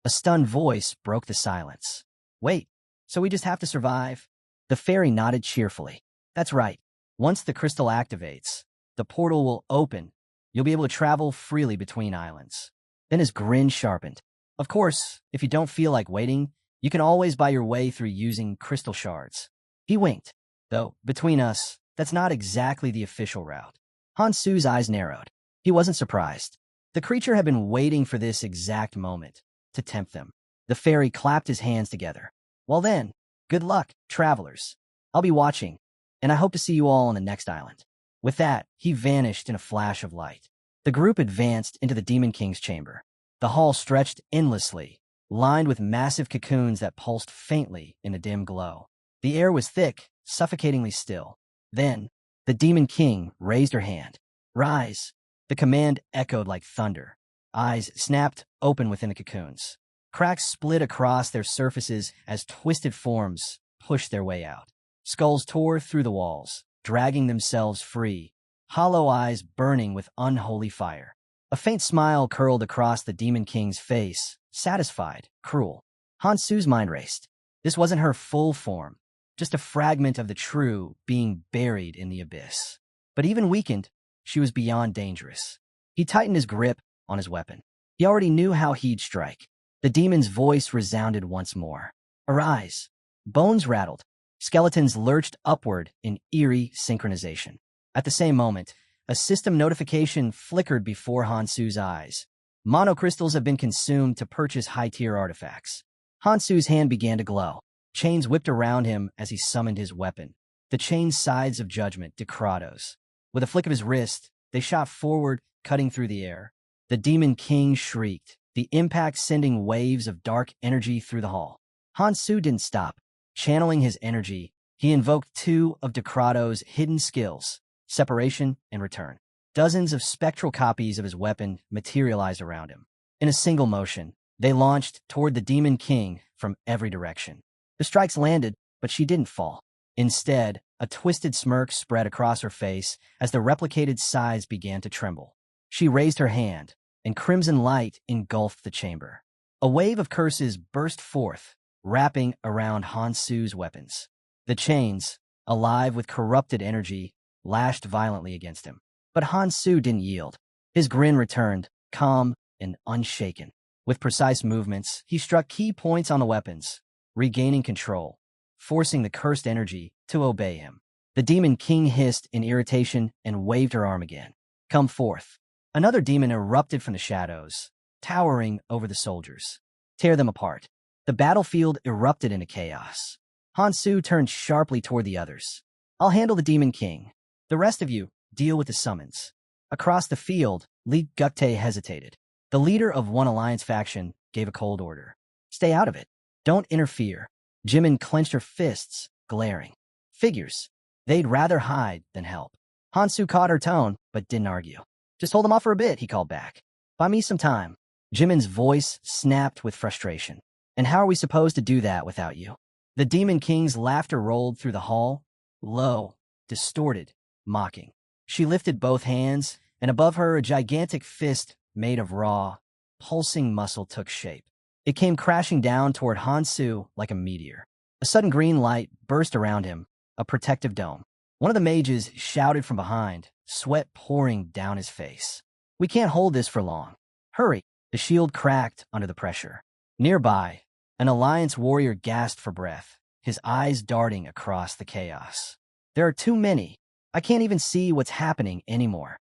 A stunned voice broke the silence. Wait, so we just have to survive? The fairy nodded cheerfully. That's right. Once the crystal activates, the portal will open. You'll be able to travel freely between islands. Then his grin sharpened. Of course, if you don't feel like waiting, you can always buy your way through using crystal shards. He winked. Though, between us, that's not exactly the official route. Hansu's eyes narrowed. He wasn't surprised. The creature had been waiting for this exact moment to tempt them. The fairy clapped his hands together. Well then, good luck, travelers. I'll be watching, and I hope to see you all on the next island. With that, he vanished in a flash of light. The group advanced into the Demon King's chamber. The hall stretched endlessly, lined with massive cocoons that pulsed faintly in the dim glow. The air was thick, suffocatingly still. Then, the Demon King raised her hand. Rise. The command echoed like thunder. Eyes snapped open within the cocoons. Cracks split across their surfaces as twisted forms pushed their way out. Skulls tore through the walls, dragging themselves free, hollow eyes burning with unholy fire. A faint smile curled across the Demon King's face, satisfied, cruel. Hansu's mind raced. This wasn't her full form, just a fragment of the true being buried in the abyss. But even weakened, she was beyond dangerous. He tightened his grip on his weapon. He already knew how he'd strike. The demon's voice resounded once more. Arise. Bones rattled. Skeletons lurched upward in eerie synchronization. At the same moment, a system notification flickered before Hansu's eyes. Monocrystals have been consumed to purchase high-tier artifacts. Hansu's hand began to glow. Chains whipped around him as he summoned his weapon. The chain's sides of judgment, Decrados. With a flick of his wrist, they shot forward, cutting through the air. The Demon King shrieked, the impact sending waves of dark energy through the hall. Hansu didn't stop. Channeling his energy, he invoked two of Decrado's hidden skills, separation and return. Dozens of spectral copies of his weapon materialized around him. In a single motion, they launched toward the Demon King from every direction. The strikes landed, but she didn't fall. Instead, a twisted smirk spread across her face as the replicated sides began to tremble. She raised her hand, and crimson light engulfed the chamber. A wave of curses burst forth, wrapping around Hansu's weapons. The chains, alive with corrupted energy, lashed violently against him. But Hansu didn't yield. His grin returned, calm and unshaken. With precise movements, he struck key points on the weapons, regaining control, forcing the cursed energy to obey him. The Demon King hissed in irritation and waved her arm again. Come forth. Another demon erupted from the shadows, towering over the soldiers. Tear them apart. The battlefield erupted into chaos. Hansu turned sharply toward the others. I'll handle the Demon King. The rest of you, deal with the summons. Across the field, Li Guktae hesitated. The leader of one alliance faction gave a cold order. Stay out of it. Don't interfere. Jimin clenched her fists, glaring. Figures. They'd rather hide than help. Hansu caught her tone, but didn't argue. Just hold them off for a bit, he called back. Buy me some time. Jimin's voice snapped with frustration. And how are we supposed to do that without you? The Demon King's laughter rolled through the hall, low, distorted, mocking. She lifted both hands, and above her a gigantic fist made of raw, pulsing muscle took shape. It came crashing down toward Hansu like a meteor. A sudden green light burst around him, a protective dome. One of the mages shouted from behind, sweat pouring down his face. We can't hold this for long. Hurry! The shield cracked under the pressure. Nearby, an alliance warrior gasped for breath, his eyes darting across the chaos. There are too many. I can't even see what's happening anymore.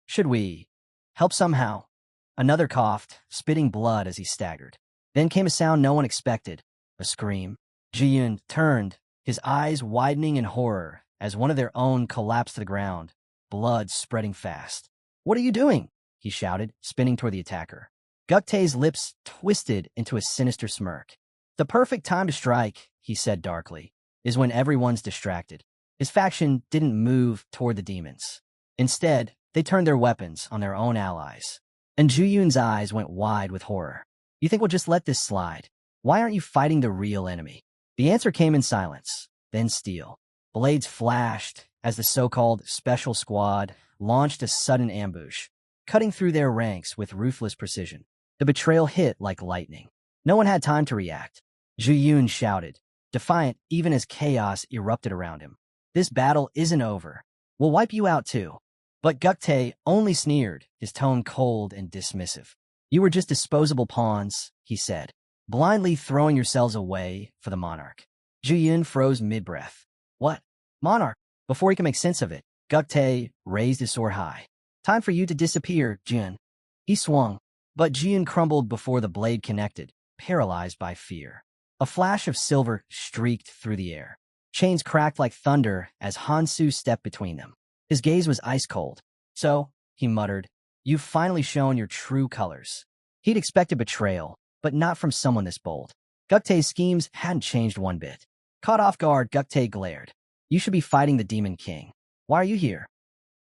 Should we help somehow? Another coughed, spitting blood as he staggered. Then came a sound no one expected, a scream. Ji-yun turned, his eyes widening in horror as one of their own collapsed to the ground, blood spreading fast. What are you doing? He shouted, spinning toward the attacker. Guktae's lips twisted into a sinister smirk. The perfect time to strike, he said darkly, is when everyone's distracted. His faction didn't move toward the demons. Instead, they turned their weapons on their own allies. And Ju-yun's eyes went wide with horror. You think we'll just let this slide? Why aren't you fighting the real enemy? The answer came in silence, then steel. Blades flashed as the so-called special squad launched a sudden ambush, cutting through their ranks with ruthless precision. The betrayal hit like lightning. No one had time to react. Ju-yun shouted, defiant even as chaos erupted around him. This battle isn't over. We'll wipe you out too. But Guktae only sneered, his tone cold and dismissive. You were just disposable pawns, he said, blindly throwing yourselves away for the monarch. Ju-yun froze mid-breath. What? Monarch? Before he could make sense of it, Guktae raised his sword high. Time for you to disappear, Jin. He swung, but Jin crumbled before the blade connected, paralyzed by fear. A flash of silver streaked through the air. Chains cracked like thunder as Hansu stepped between them. His gaze was ice-cold. So, he muttered, you've finally shown your true colors. He'd expected betrayal, but not from someone this bold. Guktae's schemes hadn't changed one bit. Caught off guard, Guktae glared. You should be fighting the Demon King. Why are you here?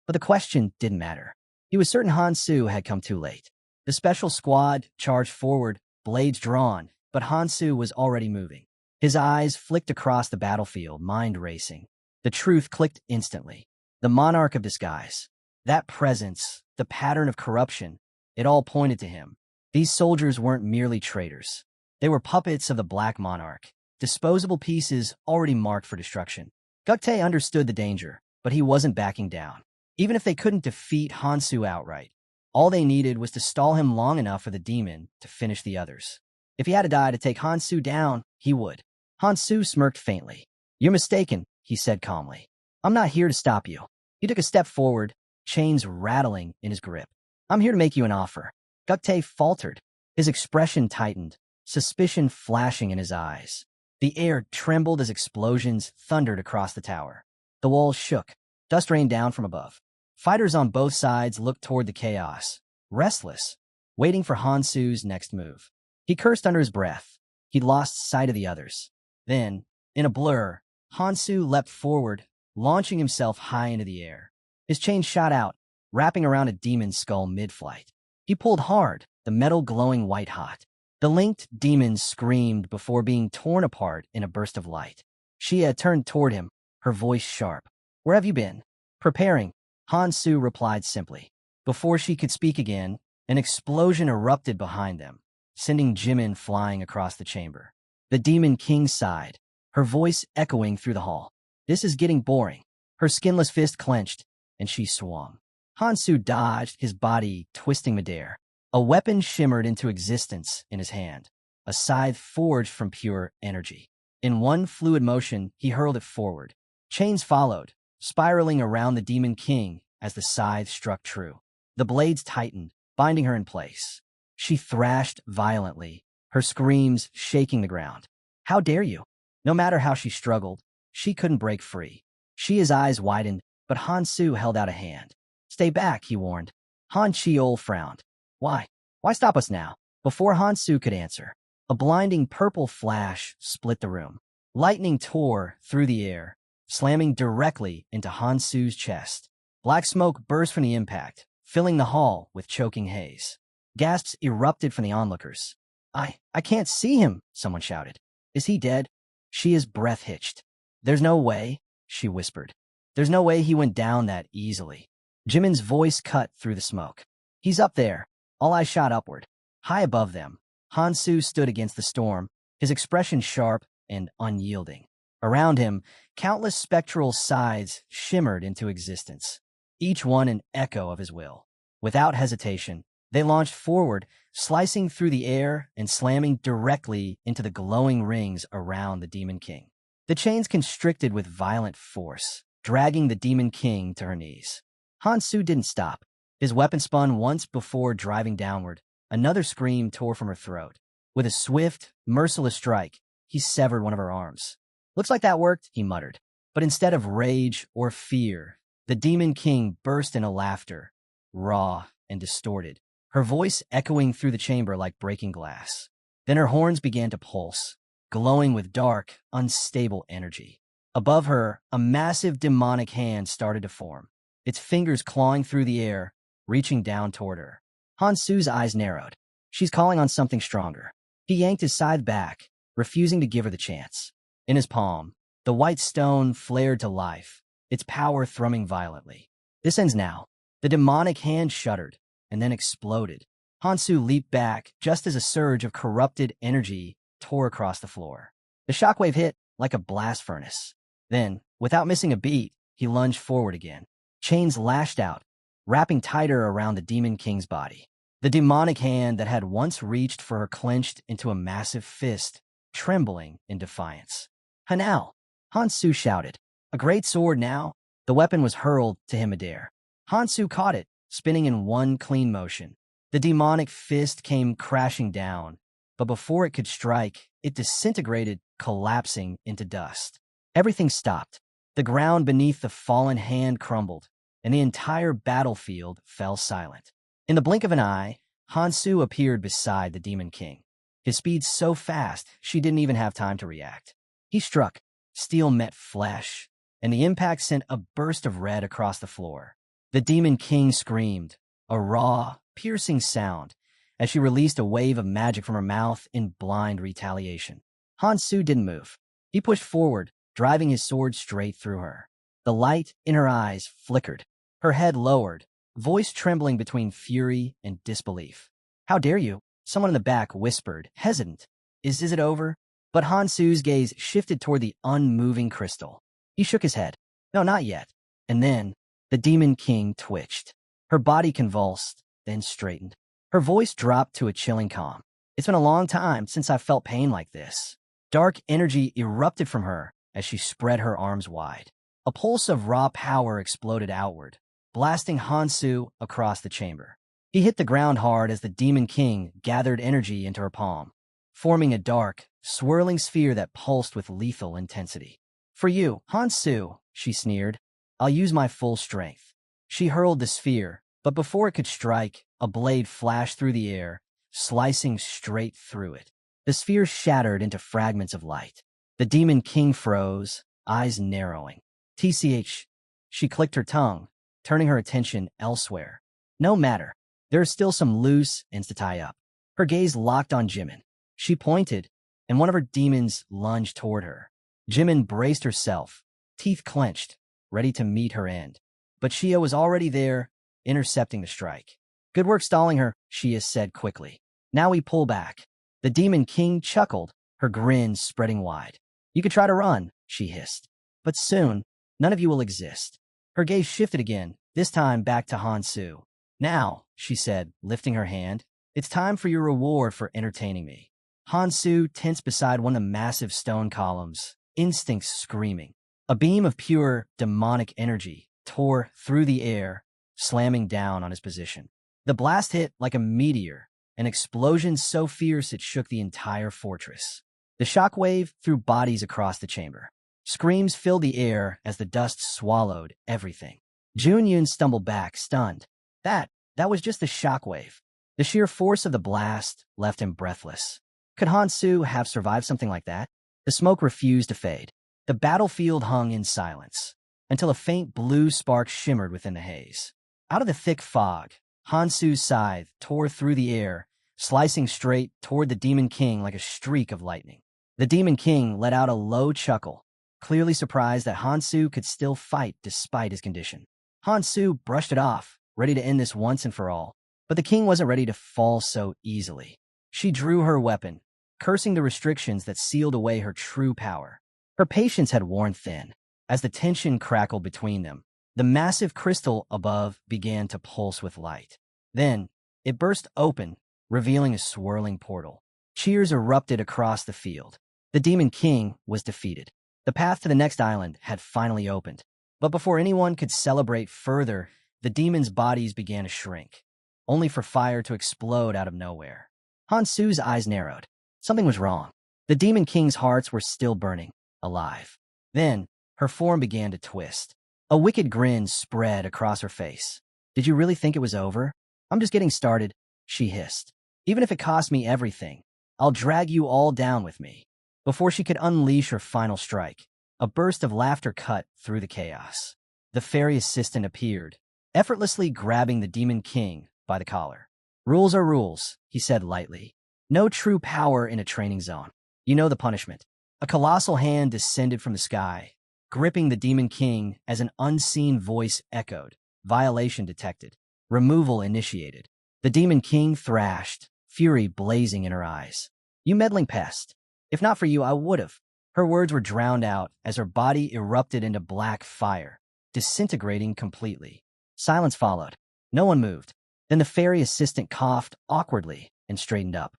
But the question didn't matter. He was certain Hansu had come too late. The special squad charged forward, blades drawn, but Hansu was already moving. His eyes flicked across the battlefield, mind racing. The truth clicked instantly. The monarch of disguise. That presence, the pattern of corruption, it all pointed to him. These soldiers weren't merely traitors. They were puppets of the Black Monarch, disposable pieces already marked for destruction. Guktae understood the danger, but he wasn't backing down. Even if they couldn't defeat Hansu outright, all they needed was to stall him long enough for the demon to finish the others. If he had to die to take Hansu down, he would. Hansu smirked faintly. You're mistaken, he said calmly. I'm not here to stop you. He took a step forward, chains rattling in his grip. I'm here to make you an offer. Guktae faltered. His expression tightened, suspicion flashing in his eyes. The air trembled as explosions thundered across the tower. The walls shook. Dust rained down from above. Fighters on both sides looked toward the chaos, restless, waiting for Hansu's next move. He cursed under his breath. He'd lost sight of the others. Then, in a blur, Hansu leapt forward, launching himself high into the air. His chain shot out, wrapping around a demon's skull mid-flight. He pulled hard, the metal glowing white-hot. The linked demon screamed before being torn apart in a burst of light. Shia turned toward him, her voice sharp. Where have you been? Preparing, Hansu replied simply. Before she could speak again, an explosion erupted behind them, sending Jimin flying across the chamber. The Demon King sighed, her voice echoing through the hall. This is getting boring. Her skinless fist clenched, and she swung. Hansu dodged, his body twisting midair. A weapon shimmered into existence in his hand, a scythe forged from pure energy. In one fluid motion, he hurled it forward. Chains followed, spiraling around the Demon King as the scythe struck true. The blades tightened, binding her in place. She thrashed violently, her screams shaking the ground. How dare you? No matter how she struggled, she couldn't break free. Shia's eyes widened, but Hansu held out a hand. Stay back, he warned. Han Chiol frowned. Why? Why stop us now? Before Hansu could answer, a blinding purple flash split the room. Lightning tore through the air, slamming directly into Hansu's chest. Black smoke burst from the impact, filling the hall with choking haze. Gasps erupted from the onlookers. I can't see him, someone shouted. Is he dead? Shia's breath hitched. There's no way, she whispered. There's no way he went down that easily. Jimin's voice cut through the smoke. He's up there. All eyes shot upward. High above them, Hansu stood against the storm, his expression sharp and unyielding. Around him, countless spectral sides shimmered into existence, each one an echo of his will. Without hesitation, they launched forward, slicing through the air and slamming directly into the glowing rings around the Demon King. The chains constricted with violent force, dragging the Demon King to her knees. Hansu didn't stop. His weapon spun once before driving downward. Another scream tore from her throat. With a swift, merciless strike, he severed one of her arms. Looks like that worked, he muttered. But instead of rage or fear, the Demon King burst into laughter, raw and distorted, her voice echoing through the chamber like breaking glass. Then her horns began to pulse, glowing with dark, unstable energy. Above her, a massive demonic hand started to form, its fingers clawing through the air, reaching down toward her. Hansu's eyes narrowed. She's calling on something stronger. He yanked his scythe back, refusing to give her the chance. In his palm, the white stone flared to life, its power thrumming violently. This ends now. The demonic hand shuddered, and then exploded. Hansu leaped back just as a surge of corrupted energy tore across the floor. The shockwave hit like a blast furnace. Then, without missing a beat, he lunged forward again. Chains lashed out, wrapping tighter around the Demon King's body. The demonic hand that had once reached for her clenched into a massive fist, trembling in defiance. Hanao! Hansu shouted. A great sword now. The weapon was hurled to him midair. Hansu caught it, spinning in one clean motion. The demonic fist came crashing down, but before it could strike, it disintegrated, collapsing into dust. Everything stopped. The ground beneath the fallen hand crumbled, and the entire battlefield fell silent. In the blink of an eye, Hansu appeared beside the Demon King. His speed so fast, she didn't even have time to react. He struck. Steel met flesh, and the impact sent a burst of red across the floor. The Demon King screamed, a raw, piercing sound, as she released a wave of magic from her mouth in blind retaliation. Hansu didn't move. He pushed forward, driving his sword straight through her. The light in her eyes flickered. Her head lowered, voice trembling between fury and disbelief. How dare you? Someone in the back whispered, hesitant. Is it over? But Hansu's gaze shifted toward the unmoving crystal. He shook his head. No, not yet. And then, the Demon King twitched. Her body convulsed, then straightened. Her voice dropped to a chilling calm. It's been a long time since I felt pain like this. Dark energy erupted from her as she spread her arms wide. A pulse of raw power exploded outward, blasting Hansu across the chamber. He hit the ground hard as the Demon King gathered energy into her palm, forming a dark, swirling sphere that pulsed with lethal intensity. For you, Hansu, she sneered. I'll use my full strength. She hurled the sphere, but before it could strike, a blade flashed through the air, slicing straight through it. The sphere shattered into fragments of light. The Demon King froze, eyes narrowing. TCH. She clicked her tongue, turning her attention elsewhere. No matter. There are still some loose ends to tie up. Her gaze locked on Jimin. She pointed, and one of her demons lunged toward her. Jimin braced herself, teeth clenched, ready to meet her end. But Shia was already there, intercepting the strike. Good work stalling her, Shia said quickly. Now we pull back. The Demon King chuckled, her grin spreading wide. You could try to run, she hissed. But soon, none of you will exist. Her gaze shifted again, this time back to Hansu. Now, she said, lifting her hand, it's time for your reward for entertaining me. Hansu tensed beside one of the massive stone columns, instincts screaming. A beam of pure, demonic energy tore through the air, slamming down on his position. The blast hit like a meteor, an explosion so fierce it shook the entire fortress. The shockwave threw bodies across the chamber. Screams filled the air as the dust swallowed everything. Junyun stumbled back, stunned. That was just the shockwave. The sheer force of the blast left him breathless. Could Hansu have survived something like that? The smoke refused to fade. The battlefield hung in silence, until a faint blue spark shimmered within the haze. Out of the thick fog, Hansu's scythe tore through the air, slicing straight toward the Demon King like a streak of lightning. The Demon King let out a low chuckle, clearly surprised that Hansu could still fight despite his condition. Hansu brushed it off, ready to end this once and for all. But the king wasn't ready to fall so easily. She drew her weapon, cursing the restrictions that sealed away her true power. Her patience had worn thin. As the tension crackled between them, the massive crystal above began to pulse with light. Then, it burst open, revealing a swirling portal. Cheers erupted across the field. The Demon King was defeated. The path to the next island had finally opened. But before anyone could celebrate further, the demons' bodies began to shrink, only for fire to explode out of nowhere. Hansu's eyes narrowed. Something was wrong. The Demon King's hearts were still burning, alive. Then, her form began to twist. A wicked grin spread across her face. "Did you really think it was over? I'm just getting started," she hissed. "Even if it costs me everything, I'll drag you all down with me." Before she could unleash her final strike, a burst of laughter cut through the chaos. The fairy assistant appeared, effortlessly grabbing the Demon King by the collar. "Rules are rules," he said lightly. "No true power in a training zone. You know the punishment." A colossal hand descended from the sky, gripping the Demon King as an unseen voice echoed. "Violation detected. Removal initiated." The Demon King thrashed, fury blazing in her eyes. "You meddling pest. If not for you, I would've." Her words were drowned out as her body erupted into black fire, disintegrating completely. Silence followed. No one moved. Then the fairy assistant coughed awkwardly and straightened up.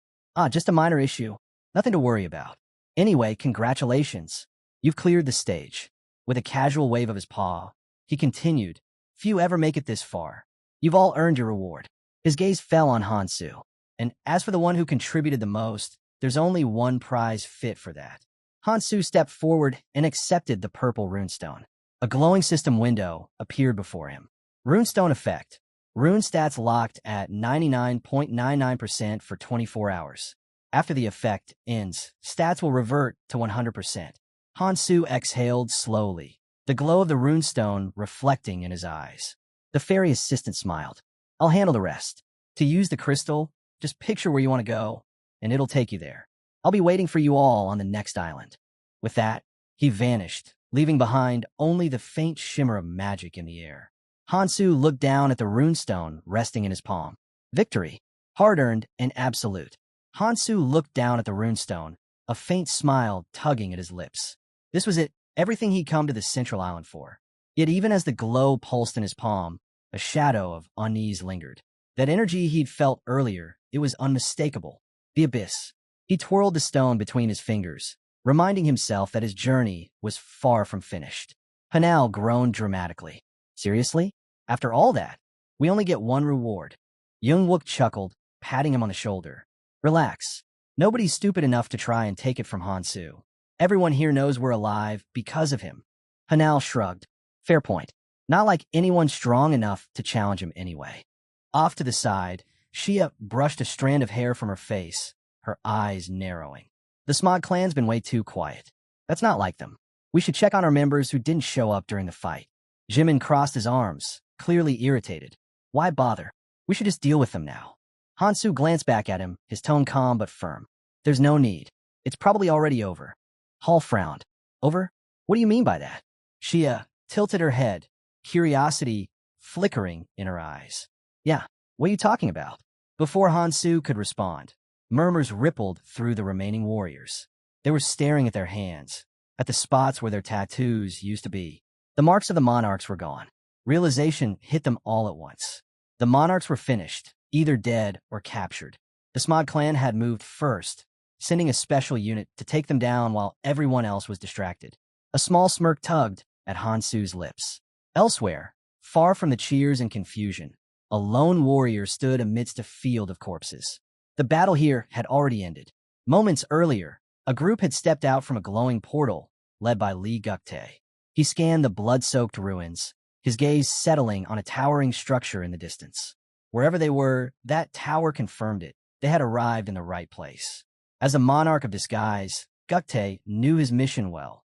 "Just a minor issue. Nothing to worry about. Anyway, congratulations. You've cleared the stage." With a casual wave of his paw, he continued, "Few ever make it this far. You've all earned your reward." His gaze fell on Hansu. "And as for the one who contributed the most, there's only one prize fit for that." Hansu stepped forward and accepted the purple runestone. A glowing system window appeared before him. Runestone effect. Rune stats locked at 99.99% for 24 hours. After the effect ends, stats will revert to 100%. Hansu exhaled slowly, the glow of the runestone reflecting in his eyes. The fairy assistant smiled. "I'll handle the rest. To use the crystal, just picture where you want to go, and it'll take you there. I'll be waiting for you all on the next island." With that, he vanished, leaving behind only the faint shimmer of magic in the air. Hansu looked down at the runestone resting in his palm. Victory. Hard-earned and absolute. Hansu looked down at the runestone, a faint smile tugging at his lips. This was it, everything he'd come to the Central Island for. Yet even as the glow pulsed in his palm, a shadow of unease lingered. That energy he'd felt earlier, it was unmistakable. The abyss. He twirled the stone between his fingers, reminding himself that his journey was far from finished. Hanal groaned dramatically. "Seriously? After all that, we only get one reward." Youngwook chuckled, patting him on the shoulder. "Relax. Nobody's stupid enough to try and take it from Hansu. Everyone here knows we're alive because of him." Hanal shrugged. "Fair point. Not like anyone's strong enough to challenge him anyway." Off to the side, Shia brushed a strand of hair from her face, her eyes narrowing. "The Smog clan's been way too quiet. That's not like them. We should check on our members who didn't show up during the fight." Jimin crossed his arms, clearly irritated. "Why bother? We should just deal with them now." Hansu glanced back at him, his tone calm but firm. "There's no need. It's probably already over." Hall frowned. "Over? What do you mean by that?" Shia tilted her head, curiosity flickering in her eyes. "Yeah, what are you talking about?" Before Hansu could respond, murmurs rippled through the remaining warriors. They were staring at their hands, at the spots where their tattoos used to be. The marks of the monarchs were gone. Realization hit them all at once. The monarchs were finished, either dead or captured. The Smog clan had moved first, sending a special unit to take them down while everyone else was distracted. A small smirk tugged at Hansu's lips. Elsewhere, far from the cheers and confusion, a lone warrior stood amidst a field of corpses. The battle here had already ended. Moments earlier, a group had stepped out from a glowing portal, led by Li Guktae. He scanned the blood-soaked ruins, his gaze settling on a towering structure in the distance. Wherever they were, that tower confirmed it. They had arrived in the right place. As a monarch of disguise, Guktae knew his mission well: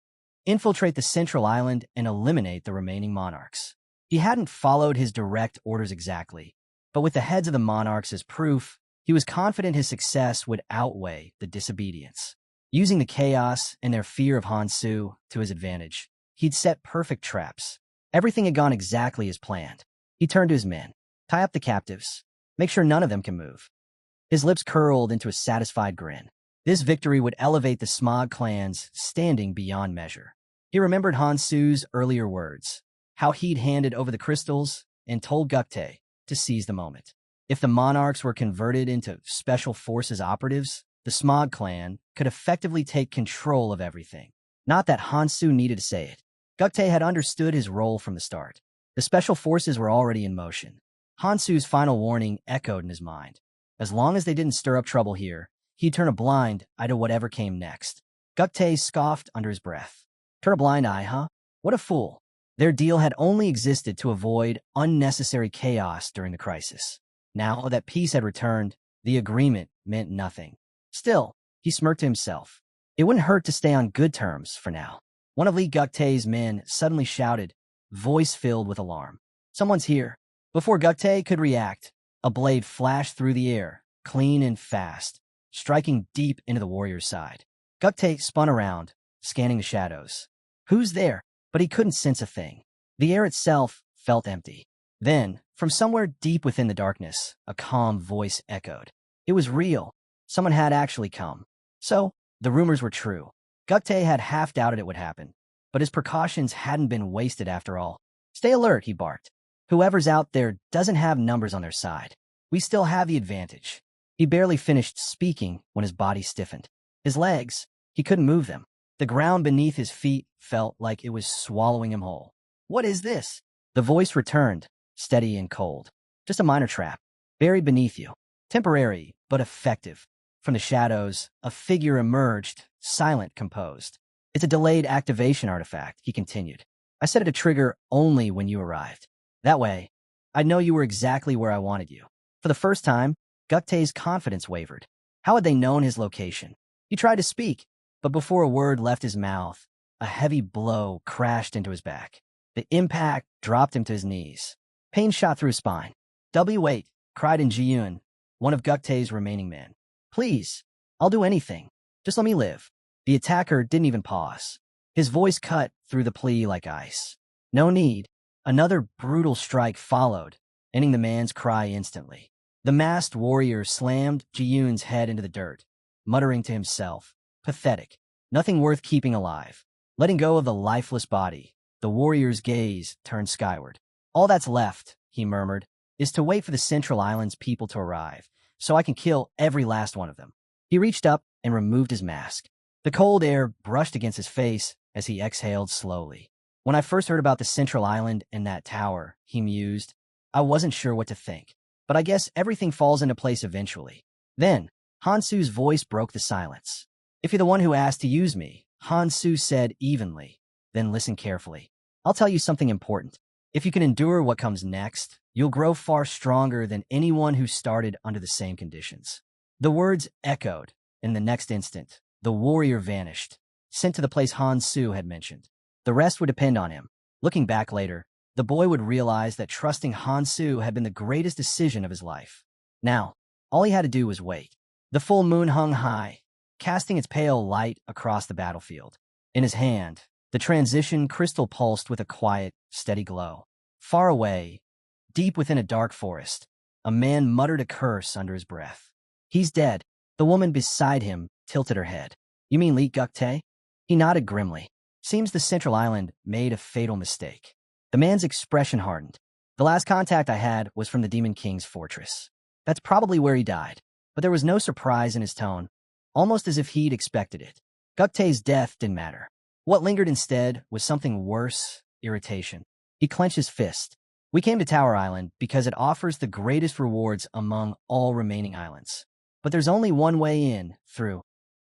infiltrate the central island and eliminate the remaining monarchs. He hadn't followed his direct orders exactly, but with the heads of the monarchs as proof, he was confident his success would outweigh the disobedience. Using the chaos and their fear of Hansu to his advantage, he'd set perfect traps. Everything had gone exactly as planned. He turned to his men. Tie up the captives. Make sure none of them can move. His lips curled into a satisfied grin. This victory would elevate the Smog clan's standing beyond measure. He remembered Hansu's earlier words, how he'd handed over the crystals and told Guktae to seize the moment. If the monarchs were converted into special forces operatives, the Smog clan could effectively take control of everything. Not that Hansu needed to say it. Guktae had understood his role from the start. The special forces were already in motion. Hansu's final warning echoed in his mind. As long as they didn't stir up trouble here, he'd turn a blind eye to whatever came next. Guktae scoffed under his breath. Turn a blind eye, huh? What a fool. Their deal had only existed to avoid unnecessary chaos during the crisis. Now that peace had returned, the agreement meant nothing. Still, he smirked to himself. It wouldn't hurt to stay on good terms for now. One of Lee Guktae's men suddenly shouted, voice filled with alarm. Someone's here. Before Guktae could react, a blade flashed through the air, clean and fast, striking deep into the warrior's side. Guktae spun around, scanning the shadows. Who's there? But he couldn't sense a thing. The air itself felt empty. Then, from somewhere deep within the darkness, a calm voice echoed. It was real. Someone had actually come. So, the rumors were true. Guktae had half doubted it would happen, but his precautions hadn't been wasted after all. Stay alert, he barked. Whoever's out there doesn't have numbers on their side. We still have the advantage. He barely finished speaking when his body stiffened. His legs, he couldn't move them. The ground beneath his feet felt like it was swallowing him whole. What is this? The voice returned, steady and cold. Just a minor trap, buried beneath you. Temporary, but effective. From the shadows, a figure emerged, silent, composed. It's a delayed activation artifact, he continued. I set it to trigger only when you arrived. That way, I'd know you were exactly where I wanted you. For the first time, Guktae's confidence wavered. How had they known his location? He tried to speak, but before a word left his mouth, a heavy blow crashed into his back. The impact dropped him to his knees. Pain shot through his spine. Wait, cried in Ji-Yun, one of Guktae's remaining men. Please, I'll do anything. Just let me live. The attacker didn't even pause. His voice cut through the plea like ice. No need. Another brutal strike followed, ending the man's cry instantly. The masked warrior slammed Ji-Yun's head into the dirt, muttering to himself, pathetic, nothing worth keeping alive. Letting go of the lifeless body, the warrior's gaze turned skyward. All that's left, he murmured, is to wait for the Central Island's people to arrive, so I can kill every last one of them. He reached up and removed his mask. The cold air brushed against his face as he exhaled slowly. When I first heard about the Central Island and that tower, he mused, I wasn't sure what to think. But I guess everything falls into place eventually. Then, Hansu's voice broke the silence. If you're the one who asked to use me, Hansu said evenly, then listen carefully. I'll tell you something important. If you can endure what comes next, you'll grow far stronger than anyone who started under the same conditions. The words echoed. In the next instant, the warrior vanished, sent to the place Hansu had mentioned. The rest would depend on him. Looking back later, the boy would realize that trusting Hansu had been the greatest decision of his life. Now, all he had to do was wait. The full moon hung high, casting its pale light across the battlefield. In his hand, the transition crystal pulsed with a quiet, steady glow. Far away, deep within a dark forest, a man muttered a curse under his breath. He's dead. The woman beside him tilted her head. You mean Lee Guktae? He nodded grimly. Seems the Central Island made a fatal mistake. The man's expression hardened. The last contact I had was from the Demon King's fortress. That's probably where he died, but there was no surprise in his tone, almost as if he'd expected it. Guktae's death didn't matter. What lingered instead was something worse, irritation. He clenched his fist. We came to Tower Island because it offers the greatest rewards among all remaining islands. But there's only one way in, through.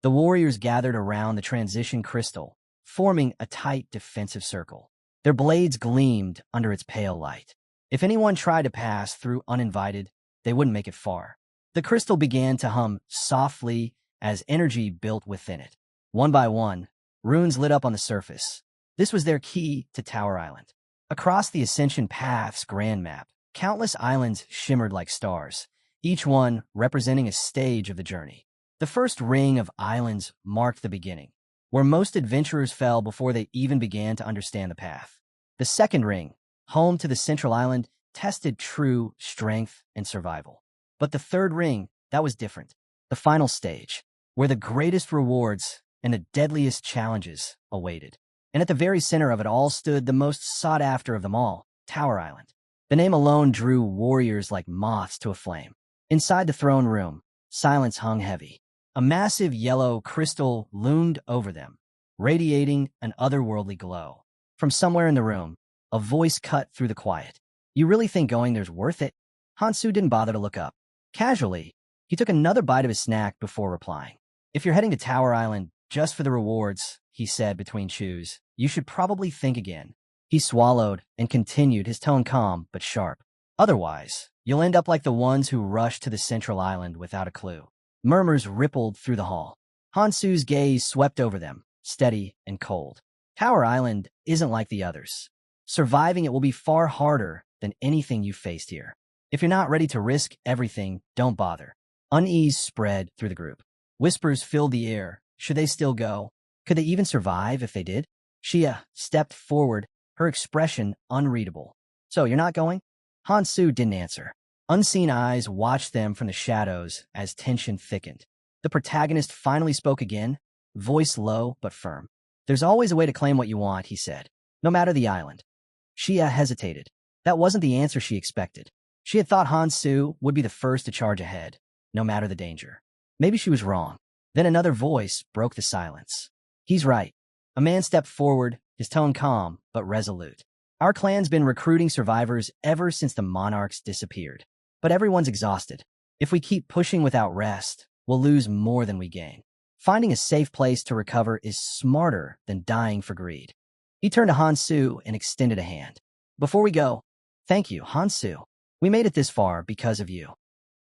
The warriors gathered around the transition crystal, forming a tight defensive circle. Their blades gleamed under its pale light. If anyone tried to pass through uninvited, they wouldn't make it far. The crystal began to hum softly as energy built within it. One by one, runes lit up on the surface. This was their key to Tower Island. Across the Ascension Path's grand map, countless islands shimmered like stars, each one representing a stage of the journey. The first ring of islands marked the beginning, where most adventurers fell before they even began to understand the path. The second ring, home to the central island, tested true strength and survival. But the third ring, that was different. The final stage, where the greatest rewards and the deadliest challenges awaited. And at the very center of it all stood the most sought-after of them all, Tower Island. The name alone drew warriors like moths to a flame. Inside the throne room, silence hung heavy. A massive yellow crystal loomed over them, radiating an otherworldly glow. From somewhere in the room, a voice cut through the quiet. "You really think going there's worth it?" Hansu didn't bother to look up. Casually, he took another bite of his snack before replying. "If you're heading to Tower Island just for the rewards," he said between chews, "you should probably think again." He swallowed and continued, his tone calm but sharp. "Otherwise, you'll end up like the ones who rushed to the central island without a clue." Murmurs rippled through the hall. Hansu's gaze swept over them, steady and cold. Tower Island isn't like the others. Surviving it will be far harder than anything you faced here. If you're not ready to risk everything, don't bother. Unease spread through the group. Whispers filled the air. Should they still go? Could they even survive if they did? Shia stepped forward, her expression unreadable. "So, you're not going?" Hansu didn't answer. Unseen eyes watched them from the shadows as tension thickened. The protagonist finally spoke again, voice low but firm. "There's always a way to claim what you want," he said. "No matter the island." Shia hesitated. That wasn't the answer she expected. She had thought Hansu would be the first to charge ahead, no matter the danger. Maybe she was wrong. Then another voice broke the silence. "He's right." A man stepped forward, his tone calm but resolute. "Our clan's been recruiting survivors ever since the monarchs disappeared. But everyone's exhausted. If we keep pushing without rest, we'll lose more than we gain. Finding a safe place to recover is smarter than dying for greed." He turned to Hansu and extended a hand. "Before we go, thank you, Hansu. We made it this far because of you."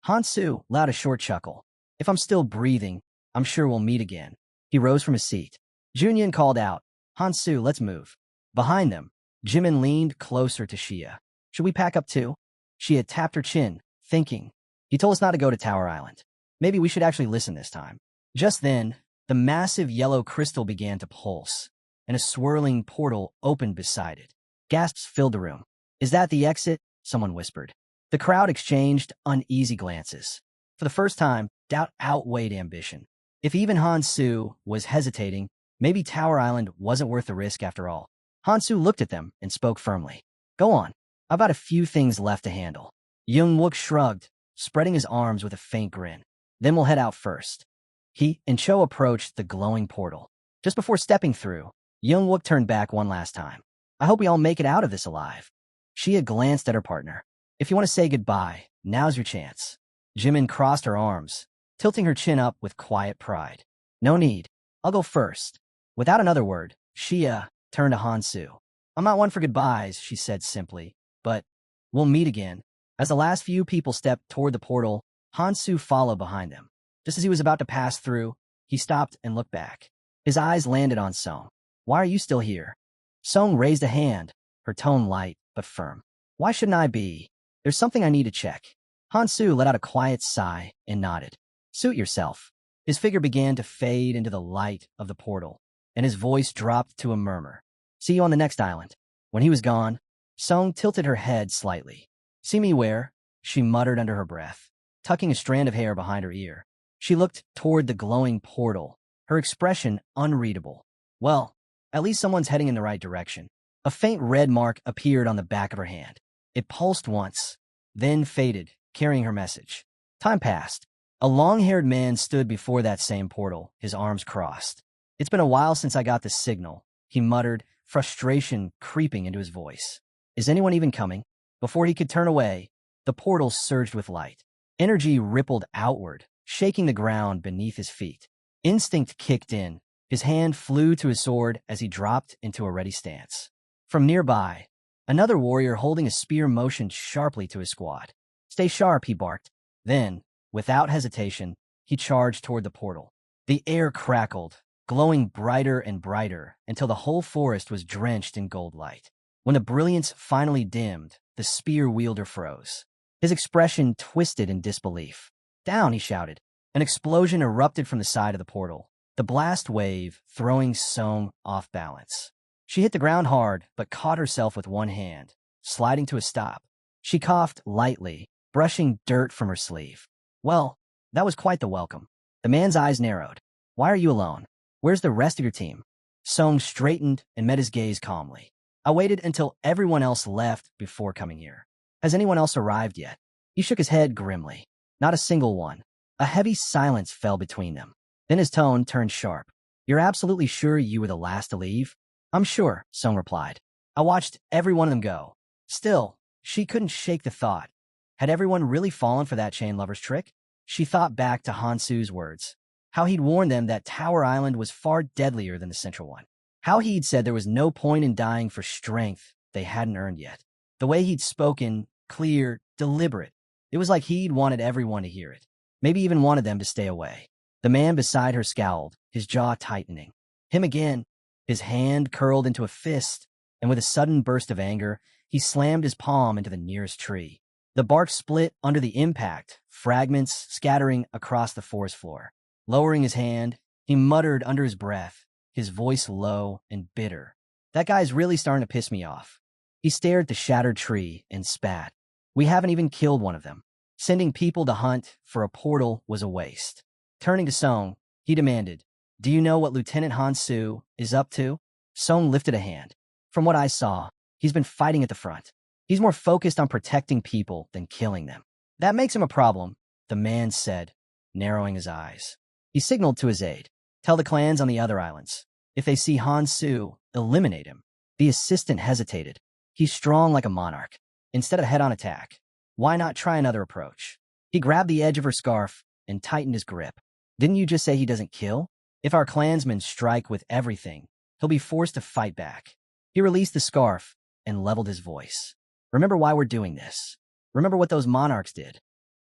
Hansu let out a short chuckle. "If I'm still breathing, I'm sure we'll meet again." He rose from his seat. Junyun called out, "Hansu, let's move." Behind them, Jimin leaned closer to Shia. "Should we pack up too?" Shia tapped her chin, thinking. "He told us not to go to Tower Island. Maybe we should actually listen this time." Just then, the massive yellow crystal began to pulse, and a swirling portal opened beside it. Gasps filled the room. "Is that the exit?" someone whispered. The crowd exchanged uneasy glances. For the first time, doubt outweighed ambition. If even Hansu was hesitating, maybe Tower Island wasn't worth the risk after all. Hansu looked at them and spoke firmly. "Go on. I've got a few things left to handle." Young-wook shrugged, spreading his arms with a faint grin. "Then we'll head out first." He and Cho approached the glowing portal. Just before stepping through, Young-wook turned back one last time. "I hope we all make it out of this alive." Shia glanced at her partner. "If you want to say goodbye, now's your chance." Jimin crossed her arms, tilting her chin up with quiet pride. "No need. I'll go first." Without another word, Shia turned to Hansu. "I'm not one for goodbyes," she said simply, "but we'll meet again." As the last few people stepped toward the portal, Hansu followed behind them. Just as he was about to pass through, he stopped and looked back. His eyes landed on Song. "Why are you still here?" Song raised a hand, her tone light but firm. "Why shouldn't I be? There's something I need to check." Hansu let out a quiet sigh and nodded. "Suit yourself." His figure began to fade into the light of the portal, and his voice dropped to a murmur. "See you on the next island." When he was gone, Song tilted her head slightly. "See me where?" she muttered under her breath, tucking a strand of hair behind her ear. She looked toward the glowing portal, her expression unreadable. Well, at least someone's heading in the right direction. A faint red mark appeared on the back of her hand. It pulsed once, then faded, carrying her message. Time passed. A long-haired man stood before that same portal, his arms crossed. "It's been a while since I got the signal," he muttered, frustration creeping into his voice. "Is anyone even coming?" Before he could turn away, the portal surged with light. Energy rippled outward, shaking the ground beneath his feet. Instinct kicked in. His hand flew to his sword as he dropped into a ready stance. From nearby, another warrior holding a spear motioned sharply to his squad. "Stay sharp," he barked. Then, without hesitation, he charged toward the portal. The air crackled, glowing brighter and brighter until the whole forest was drenched in gold light. When the brilliance finally dimmed, the spear wielder froze. His expression twisted in disbelief. "Down!" he shouted. An explosion erupted from the side of the portal, the blast wave throwing Song off balance. She hit the ground hard, but caught herself with one hand, sliding to a stop. She coughed lightly, brushing dirt from her sleeve. "Well, that was quite the welcome." The man's eyes narrowed. "Why are you alone? Where's the rest of your team?" Song straightened and met his gaze calmly. "I waited until everyone else left before coming here. Has anyone else arrived yet?" He shook his head grimly. "Not a single one." A heavy silence fell between them. Then his tone turned sharp. "You're absolutely sure you were the last to leave?" "I'm sure," Song replied. "I watched every one of them go." Still, she couldn't shake the thought. Had everyone really fallen for that chain lover's trick? She thought back to Hansu's words. How he'd warned them that Tower Island was far deadlier than the central one. How he'd said there was no point in dying for strength they hadn't earned yet. The way he'd spoken, clear, deliberate. It was like he'd wanted everyone to hear it. Maybe even wanted them to stay away. The man beside her scowled, his jaw tightening. Him again. His hand curled into a fist, and with a sudden burst of anger, he slammed his palm into the nearest tree. The bark split under the impact, fragments scattering across the forest floor. Lowering his hand, he muttered under his breath, his voice low and bitter. "That guy's really starting to piss me off." He stared at the shattered tree and spat. "We haven't even killed one of them. Sending people to hunt for a portal was a waste." Turning to Song, he demanded, "Do you know what Lieutenant Hansu is up to?" Song lifted a hand. "From what I saw, he's been fighting at the front. He's more focused on protecting people than killing them." "That makes him a problem," the man said, narrowing his eyes. He signaled to his aide, "Tell the clans on the other islands. If they see Hansu, eliminate him." The assistant hesitated. "He's strong like a monarch. Instead of head-on attack, why not try another approach?" He grabbed the edge of her scarf and tightened his grip. "Didn't you just say he doesn't kill? If our clansmen strike with everything, he'll be forced to fight back." He released the scarf and leveled his voice. "Remember why we're doing this. Remember what those monarchs did.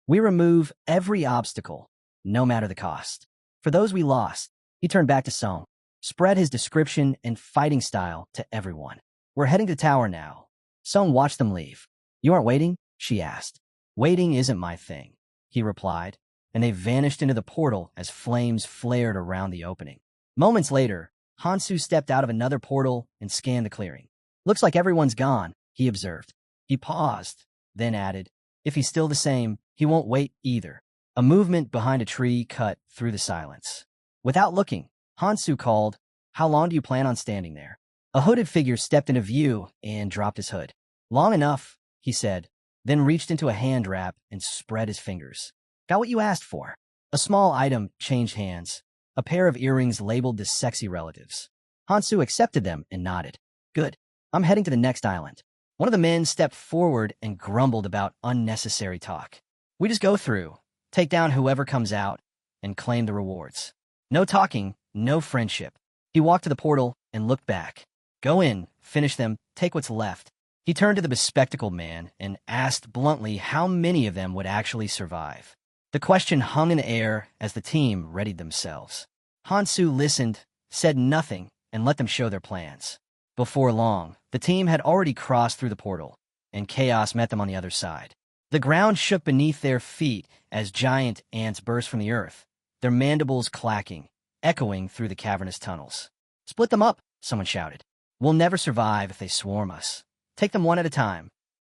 We remove every obstacle, no matter the cost. For those we lost," he turned back to Song, spread his description and fighting style to everyone. "We're heading to tower now." Song watched them leave. "You aren't waiting?" she asked. "Waiting isn't my thing," he replied, and they vanished into the portal as flames flared around the opening. Moments later, Hansu stepped out of another portal and scanned the clearing. "Looks like everyone's gone," he observed. He paused, then added, "If he's still the same, he won't wait either." A movement behind a tree cut through the silence. Without looking, Hansu called, "How long do you plan on standing there?" A hooded figure stepped into view and dropped his hood. "Long enough," he said, then reached into a hand wrap and spread his fingers. "Got what you asked for." A small item changed hands, a pair of earrings labeled the sexy relatives. Hansu accepted them and nodded. "Good. I'm heading to the next island." One of the men stepped forward and grumbled about unnecessary talk. "We just go through, take down whoever comes out, and claim the rewards. No talking, no friendship." He walked to the portal and looked back. "Go in, finish them, take what's left." He turned to the bespectacled man and asked bluntly how many of them would actually survive. The question hung in the air as the team readied themselves. Hansu listened, said nothing, and let them show their plans. Before long, the team had already crossed through the portal, and chaos met them on the other side. The ground shook beneath their feet as giant ants burst from the earth, their mandibles clacking, echoing through the cavernous tunnels. "Split them up," someone shouted. "We'll never survive if they swarm us. Take them one at a time."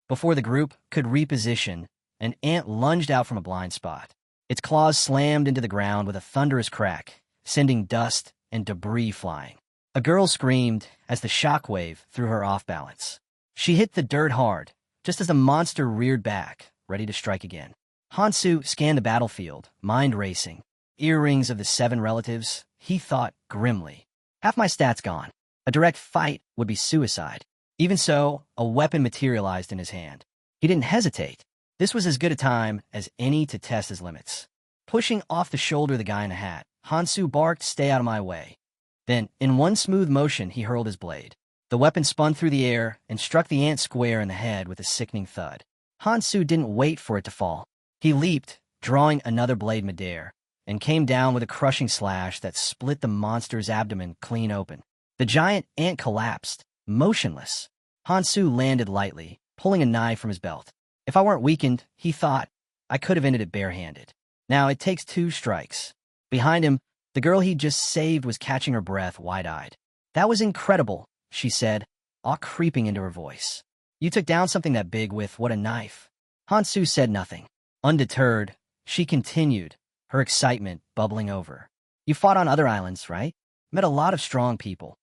Before the group could reposition, an ant lunged out from a blind spot. Its claws slammed into the ground with a thunderous crack, sending dust and debris flying. A girl screamed as the shockwave threw her off balance. She hit the dirt hard, just as the monster reared back, ready to strike again. Hansu scanned the battlefield, mind racing. Earrings of the 7 relatives, he thought grimly. Half my stats gone. A direct fight would be suicide. Even so, a weapon materialized in his hand. He didn't hesitate. This was as good a time as any to test his limits. Pushing off the shoulder of the guy in the hat, Hansu barked, "Stay out of my way." Then, in one smooth motion, he hurled his blade. The weapon spun through the air and struck the ant square in the head with a sickening thud. Hansu didn't wait for it to fall. He leaped, drawing another blade midair, and came down with a crushing slash that split the monster's abdomen clean open. The giant ant collapsed, motionless. Hansu landed lightly, pulling a knife from his belt. If I weren't weakened, he thought, I could have ended it barehanded. Now it takes 2 strikes. Behind him, the girl he'd just saved was catching her breath wide-eyed. That was incredible, she said, awe creeping into her voice. You took down something that big with what a knife. Hansu said nothing. Undeterred, she continued, her excitement bubbling over. You fought on other islands, right? Met a lot of strong people.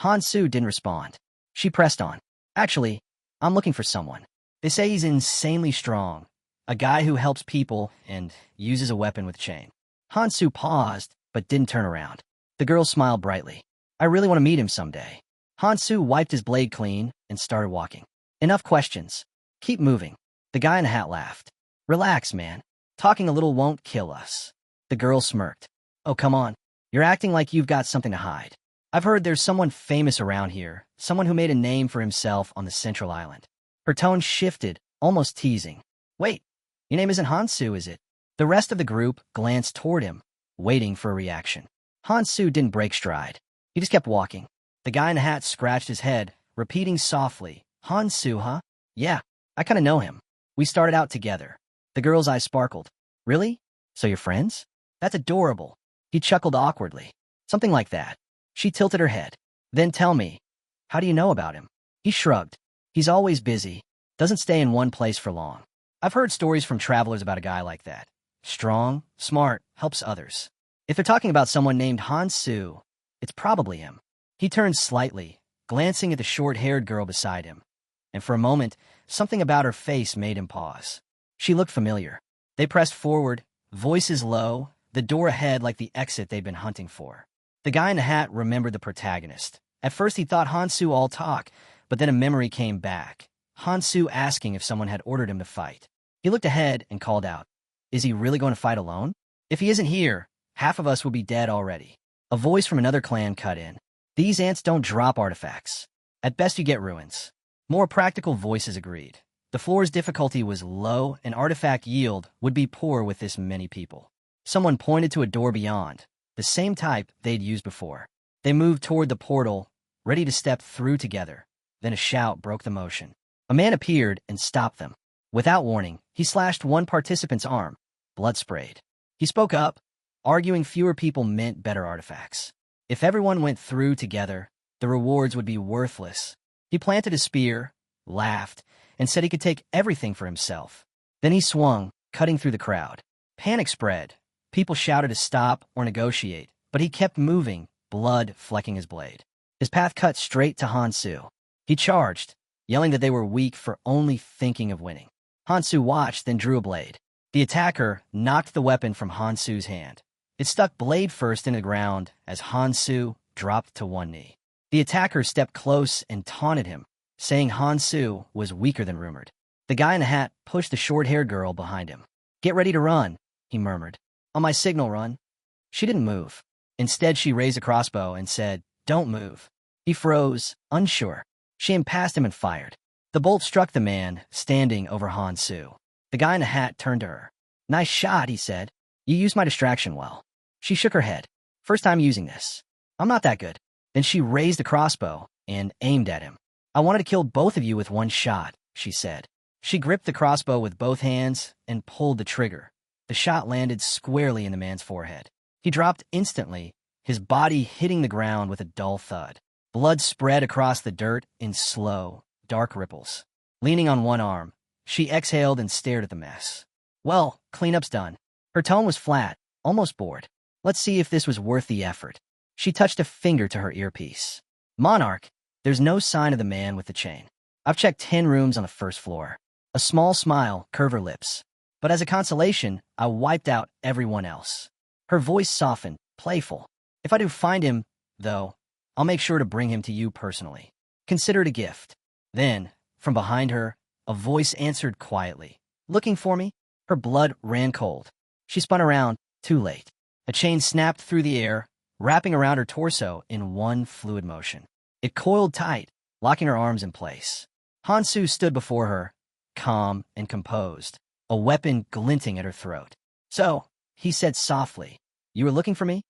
Hansu didn't respond. She pressed on. Actually, I'm looking for someone. They say he's insanely strong. A guy who helps people and uses a weapon with chain. Hansu paused, but didn't turn around. The girl smiled brightly. I really want to meet him someday. Hansu wiped his blade clean and started walking. Enough questions. Keep moving. The guy in the hat laughed. Relax, man. Talking a little won't kill us. The girl smirked. Oh, come on. You're acting like you've got something to hide. I've heard there's someone famous around here, someone who made a name for himself on the Central Island. Her tone shifted, almost teasing. Wait, your name isn't Hansu, is it? The rest of the group glanced toward him, waiting for a reaction. Hansu didn't break stride. He just kept walking. The guy in the hat scratched his head, repeating softly, Hansu, huh? Yeah, I kind of know him. We started out together. The girl's eyes sparkled. Really? So you're friends? That's adorable. He chuckled awkwardly. Something like that. She tilted her head. Then tell me, how do you know about him? He shrugged. He's always busy. Doesn't stay in one place for long. I've heard stories from travelers about a guy like that. Strong, smart, helps others. If they're talking about someone named Hansu, it's probably him. He turned slightly, glancing at the short-haired girl beside him. And for a moment, something about her face made him pause. She looked familiar. They pressed forward, voices low, the door ahead like the exit they'd been hunting for. The guy in the hat remembered the protagonist. At first he thought Hansu all talk, but then a memory came back. Hansu asking if someone had ordered him to fight. He looked ahead and called out, Is he really going to fight alone? If he isn't here, half of us will be dead already. A voice from another clan cut in. These ants don't drop artifacts. At best you get ruins. More practical voices agreed. The floor's difficulty was low and artifact yield would be poor with this many people. Someone pointed to a door beyond, the same type they'd used before. They moved toward the portal, ready to step through together. Then a shout broke the motion. A man appeared and stopped them. Without warning, he slashed one participant's arm. Blood sprayed. He spoke up, arguing fewer people meant better artifacts. If everyone went through together, the rewards would be worthless. He planted a spear, laughed, and said he could take everything for himself. Then he swung, cutting through the crowd. Panic spread. People shouted to stop or negotiate, but he kept moving, blood flecking his blade. His path cut straight to Hansu. He charged, yelling that they were weak for only thinking of winning. Hansu watched, then drew a blade. The attacker knocked the weapon from Hansu's hand. It stuck blade first into the ground as Hansu dropped to one knee. The attacker stepped close and taunted him, saying Hansu was weaker than rumored. The guy in the hat pushed the short-haired girl behind him. Get ready to run, he murmured. On my signal, run. She didn't move. Instead, she raised a crossbow and said, Don't move. He froze, unsure. She aimed past him and fired. The bolt struck the man, standing over Hansu. The guy in the hat turned to her. Nice shot, he said. You used my distraction well. She shook her head. First time using this. I'm not that good. Then she raised the crossbow and aimed at him. I wanted to kill both of you with one shot, she said. She gripped the crossbow with both hands and pulled the trigger. The shot landed squarely in the man's forehead. He dropped instantly, his body hitting the ground with a dull thud. Blood spread across the dirt in slow, dark ripples. Leaning on one arm, she exhaled and stared at the mess. Well, cleanup's done. Her tone was flat, almost bored. Let's see if this was worth the effort. She touched a finger to her earpiece. Monarch, there's no sign of the man with the chain. I've checked 10 rooms on the first floor. A small smile curved her lips. But as a consolation, I wiped out everyone else. Her voice softened, playful. If I do find him, though, I'll make sure to bring him to you personally. Consider it a gift. Then, from behind her, a voice answered quietly. Looking for me? Her blood ran cold. She spun around, too late. A chain snapped through the air, wrapping around her torso in one fluid motion. It coiled tight, locking her arms in place. Hansu stood before her, calm and composed, a weapon glinting at her throat. "So," he said softly, "you were looking for me?"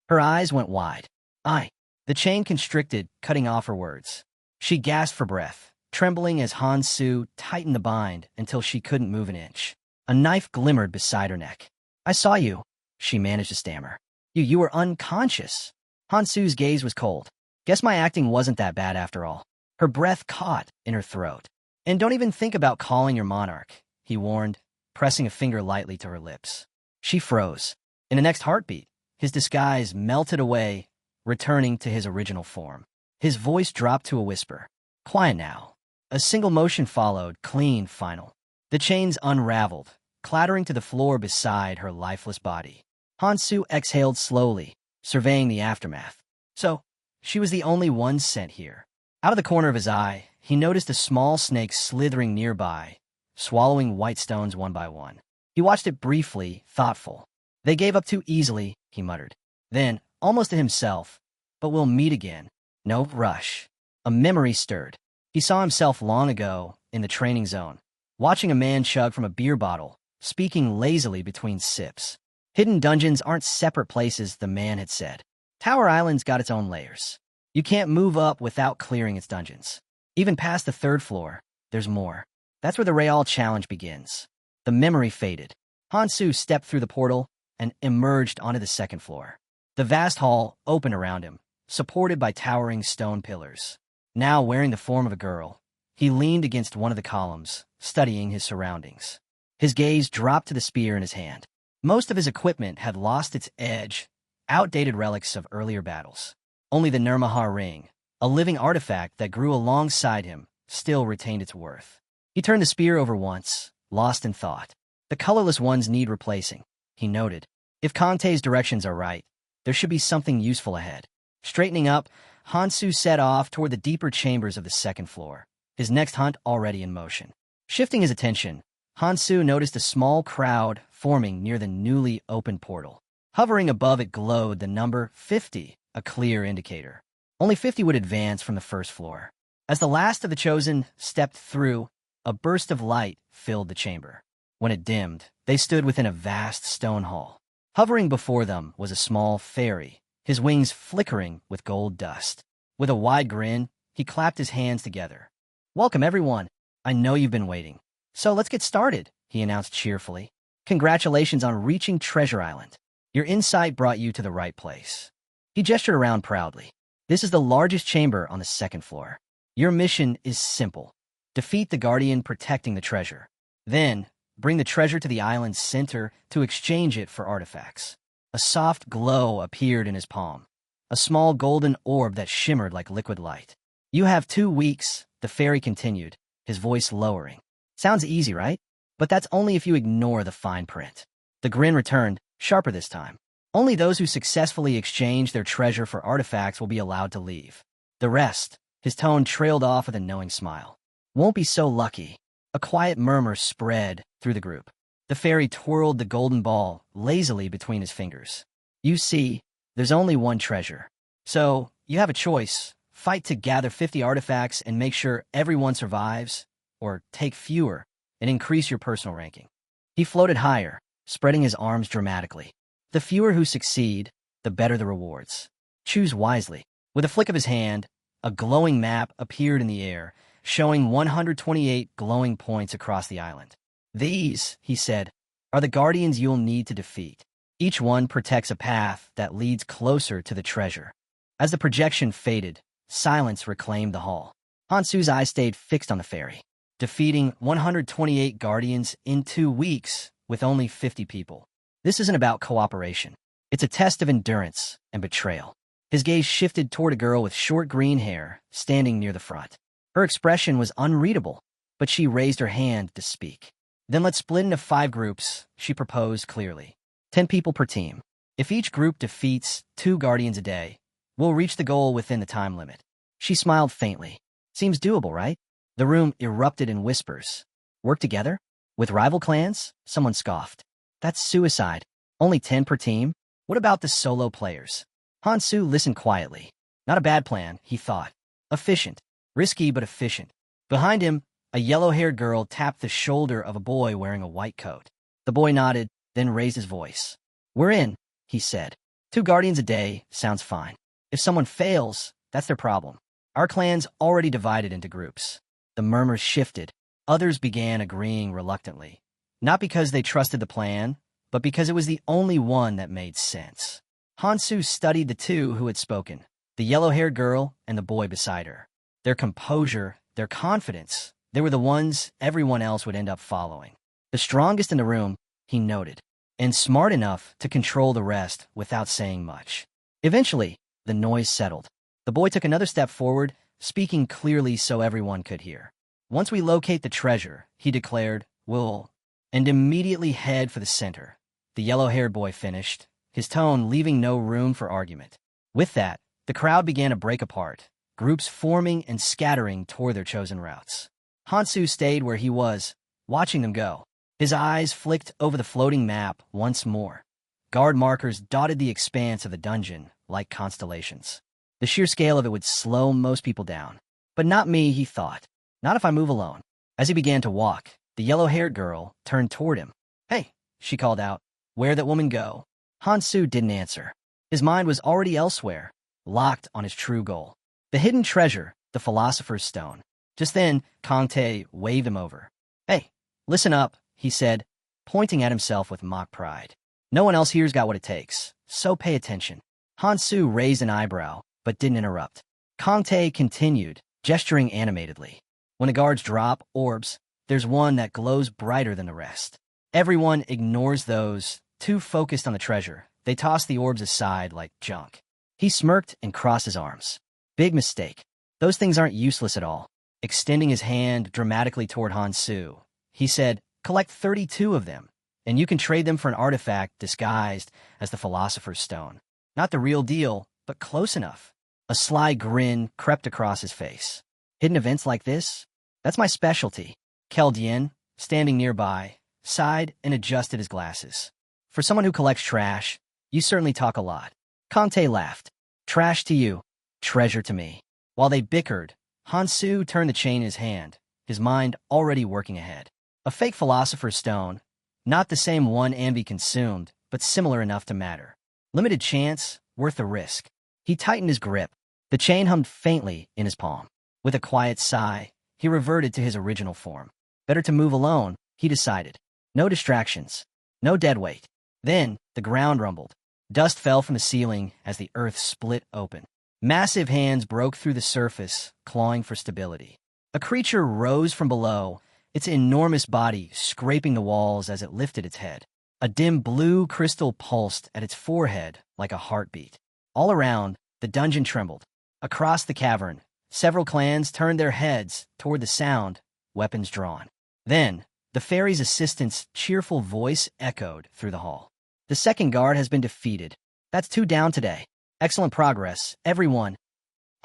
Her eyes went wide. "I." The chain constricted, cutting off her words. She gasped for breath, trembling as Hansu tightened the bind until she couldn't move an inch. A knife glimmered beside her neck. "I saw you," she managed to stammer. You were unconscious." Hansu's gaze was cold. "Guess my acting wasn't that bad after all." Her breath caught in her throat. "And don't even think about calling your monarch," he warned, pressing a finger lightly to her lips. She froze. In the next heartbeat, his disguise melted away, returning to his original form. His voice dropped to a whisper. "Quiet now." A single motion followed, clean, final. The chains unraveled, clattering to the floor beside her lifeless body. Hansu exhaled slowly, surveying the aftermath. So, she was the only one sent here. Out of the corner of his eye, he noticed a small snake slithering nearby, swallowing white stones one by one. He watched it briefly, thoughtful. "They gave up too easily," he muttered. Then, almost to himself, "But we'll meet again. No rush." A memory stirred. He saw himself long ago, in the training zone, watching a man chug from a beer bottle, speaking lazily between sips. Hidden dungeons aren't separate places, the man had said. Tower Island's got its own layers. You can't move up without clearing its dungeons. Even past the third floor, there's more. That's where the Real challenge begins. The memory faded. Hansu stepped through the portal and emerged onto the second floor. The vast hall opened around him, supported by towering stone pillars. Now wearing the form of a girl, he leaned against one of the columns, studying his surroundings. His gaze dropped to the spear in his hand. Most of his equipment had lost its edge, outdated relics of earlier battles. Only the Nirmaha ring, a living artifact that grew alongside him, still retained its worth. He turned the spear over once, lost in thought. The colorless ones need replacing, he noted. If Kante's directions are right, there should be something useful ahead. Straightening up, Hansu set off toward the deeper chambers of the second floor, his next hunt already in motion. Shifting his attention, Hansu noticed a small crowd forming near the newly opened portal. Hovering above it glowed the number 50, a clear indicator. Only 50 would advance from the first floor. As the last of the chosen stepped through, a burst of light filled the chamber. When it dimmed, they stood within a vast stone hall. Hovering before them was a small fairy, his wings flickering with gold dust. With a wide grin, he clapped his hands together. "Welcome, everyone. I know you've been waiting. So let's get started," he announced cheerfully. "Congratulations on reaching Treasure Island. Your insight brought you to the right place." He gestured around proudly. "This is the largest chamber on the second floor. Your mission is simple. Defeat the guardian protecting the treasure. Then, bring the treasure to the island's center to exchange it for artifacts." A soft glow appeared in his palm, a small golden orb that shimmered like liquid light. "You have 2 weeks," the fairy continued, his voice lowering. "Sounds easy, right? But that's only if you ignore the fine print." The grin returned, sharper this time. "Only those who successfully exchange their treasure for artifacts will be allowed to leave. The rest," his tone trailed off with a knowing smile, "won't be so lucky." A quiet murmur spread through the group. The fairy twirled the golden ball lazily between his fingers. "You see, there's only one treasure. So, you have a choice. Fight to gather 50 artifacts and make sure everyone survives, or take fewer and increase your personal ranking." He floated higher, spreading his arms dramatically. "The fewer who succeed, the better the rewards. Choose wisely." With a flick of his hand, a glowing map appeared in the air, showing 128 glowing points across the island. "These," he said, "are the guardians you'll need to defeat. Each one protects a path that leads closer to the treasure." As the projection faded, silence reclaimed the hall. Hansu's eyes stayed fixed on the fairy. Defeating 128 guardians in 2 weeks with only 50 people. This isn't about cooperation. It's a test of endurance and betrayal. His gaze shifted toward a girl with short green hair, standing near the front. Her expression was unreadable, but she raised her hand to speak. "Then let's split into 5 groups," she proposed clearly. 10 people per team. If each group defeats 2 guardians a day, we'll reach the goal within the time limit. She smiled faintly. "Seems doable, right?" The room erupted in whispers. "Work together? With rival clans?" Someone scoffed. "That's suicide. Only 10 per team? What about the solo players?" Hansu listened quietly. Not a bad plan, he thought. Efficient. Risky but efficient. Behind him, a yellow-haired girl tapped the shoulder of a boy wearing a white coat. The boy nodded, then raised his voice. "We're in," he said. "2 guardians a day sounds fine. If someone fails, that's their problem. Our clan's already divided into groups." The murmurs shifted. Others began agreeing reluctantly. Not because they trusted the plan, but because it was the only one that made sense. Hansu studied the two who had spoken, the yellow-haired girl and the boy beside her. Their composure, their confidence, they were the ones everyone else would end up following. The strongest in the room, he noted, and smart enough to control the rest without saying much. Eventually, the noise settled. The boy took another step forward, speaking clearly so everyone could hear. "Once we locate the treasure," he declared, "we'll..." and immediately head for the center. The yellow-haired boy finished, his tone leaving no room for argument. With that, the crowd began to break apart, groups forming and scattering toward their chosen routes. Hansu stayed where he was, watching them go. His eyes flicked over the floating map once more. Guard markers dotted the expanse of the dungeon like constellations. The sheer scale of it would slow most people down. But not me, he thought. Not if I move alone. As he began to walk, the yellow-haired girl turned toward him. "Hey," she called out, "where'd that woman go?" Hansu didn't answer. His mind was already elsewhere, locked on his true goal. The hidden treasure, the Philosopher's Stone. Just then, Kangtae waved him over. "Hey, listen up," he said, pointing at himself with mock pride. "No one else here's got what it takes, so pay attention." Hansu raised an eyebrow, but didn't interrupt. Kangtae continued, gesturing animatedly. "When the guards drop orbs, there's one that glows brighter than the rest. Everyone ignores those, too focused on the treasure. They toss the orbs aside like junk." He smirked and crossed his arms. "Big mistake. Those things aren't useless at all." Extending his hand dramatically toward Hansu, he said, "Collect 32 of them, and you can trade them for an artifact disguised as the Philosopher's Stone. Not the real deal, but close enough." A sly grin crept across his face. "Hidden events like this? That's my specialty." Keldien, standing nearby, sighed and adjusted his glasses. "For someone who collects trash, you certainly talk a lot." Kangtae laughed. "Trash to you, treasure to me." While they bickered, Hansu turned the chain in his hand, his mind already working ahead. A fake Philosopher's Stone, not the same one Anvi consumed, but similar enough to matter. Limited chance, worth the risk. He tightened his grip. The chain hummed faintly in his palm. With a quiet sigh, he reverted to his original form. Better to move alone, he decided. No distractions. No dead weight. Then, the ground rumbled. Dust fell from the ceiling as the earth split open. Massive hands broke through the surface, clawing for stability. A creature rose from below, its enormous body scraping the walls as it lifted its head. A dim blue crystal pulsed at its forehead like a heartbeat. All around, the dungeon trembled. Across the cavern, several clans turned their heads toward the sound, weapons drawn. Then, the fairy's assistant's cheerful voice echoed through the hall. "The second guard has been defeated. That's 2 down today. Excellent progress, everyone."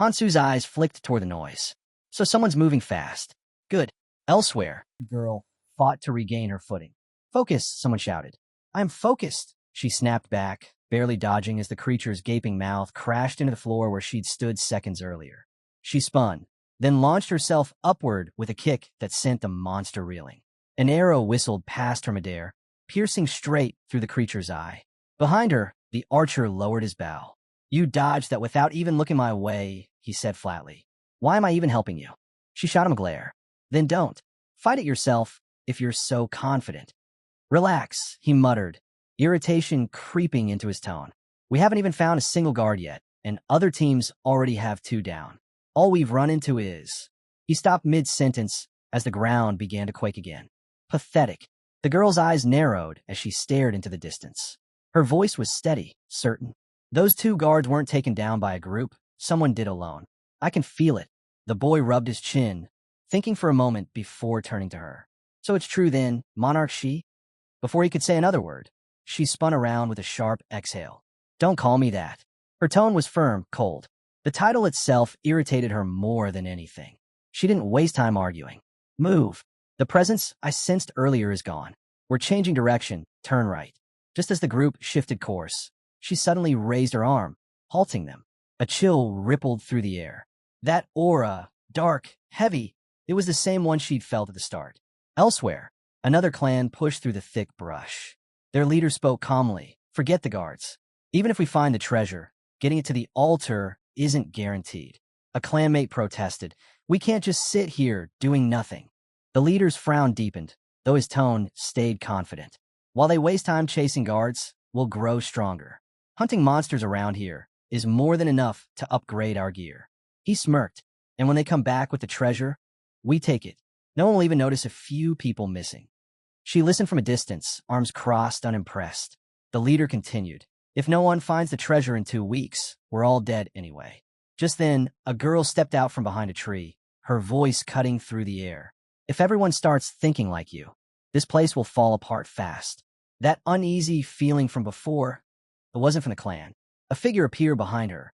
Hansu's eyes flicked toward the noise. "So someone's moving fast. Good." Elsewhere, the girl fought to regain her footing. "Focus," someone shouted. "I am focused," she snapped back, barely dodging as the creature's gaping mouth crashed into the floor where she'd stood seconds earlier. She spun, then launched herself upward with a kick that sent the monster reeling. An arrow whistled past her midair, piercing straight through the creature's eye. Behind her, the archer lowered his bow. "You dodged that without even looking my way," he said flatly. "Why am I even helping you?" She shot him a glare. "Then don't. Fight it yourself if you're so confident." "Relax," he muttered, irritation creeping into his tone. "We haven't even found a single guard yet, and other teams already have 2 down. All we've run into is..." He stopped mid-sentence as the ground began to quake again. "Pathetic." The girl's eyes narrowed as she stared into the distance. Her voice was steady, certain. "Those 2 guards weren't taken down by a group. Someone did alone. I can feel it." The boy rubbed his chin, thinking for a moment before turning to her. "So it's true then, Monarch She?" Before he could say another word, she spun around with a sharp exhale. "Don't call me that." Her tone was firm, cold. The title itself irritated her more than anything. She didn't waste time arguing. "Move. The presence I sensed earlier is gone. We're changing direction. Turn right." Just as the group shifted course, she suddenly raised her arm, halting them. A chill rippled through the air. That aura, dark, heavy. It was the same one she'd felt at the start. Elsewhere, another clan pushed through the thick brush. Their leader spoke calmly. Forget the guards. Even if we find the treasure, getting it to the altar isn't guaranteed. A clanmate protested. We can't just sit here doing nothing. The leader's frown deepened, though his tone stayed confident. While they waste time chasing guards, we'll grow stronger. Hunting monsters around here is more than enough to upgrade our gear. He smirked, and when they come back with the treasure, we take it. No one will even notice a few people missing. She listened from a distance, arms crossed, unimpressed. The leader continued. If no one finds the treasure in 2 weeks, we're all dead anyway. Just then, a girl stepped out from behind a tree, her voice cutting through the air. If everyone starts thinking like you, this place will fall apart fast. That uneasy feeling from before, it wasn't from the clan. A figure appeared behind her.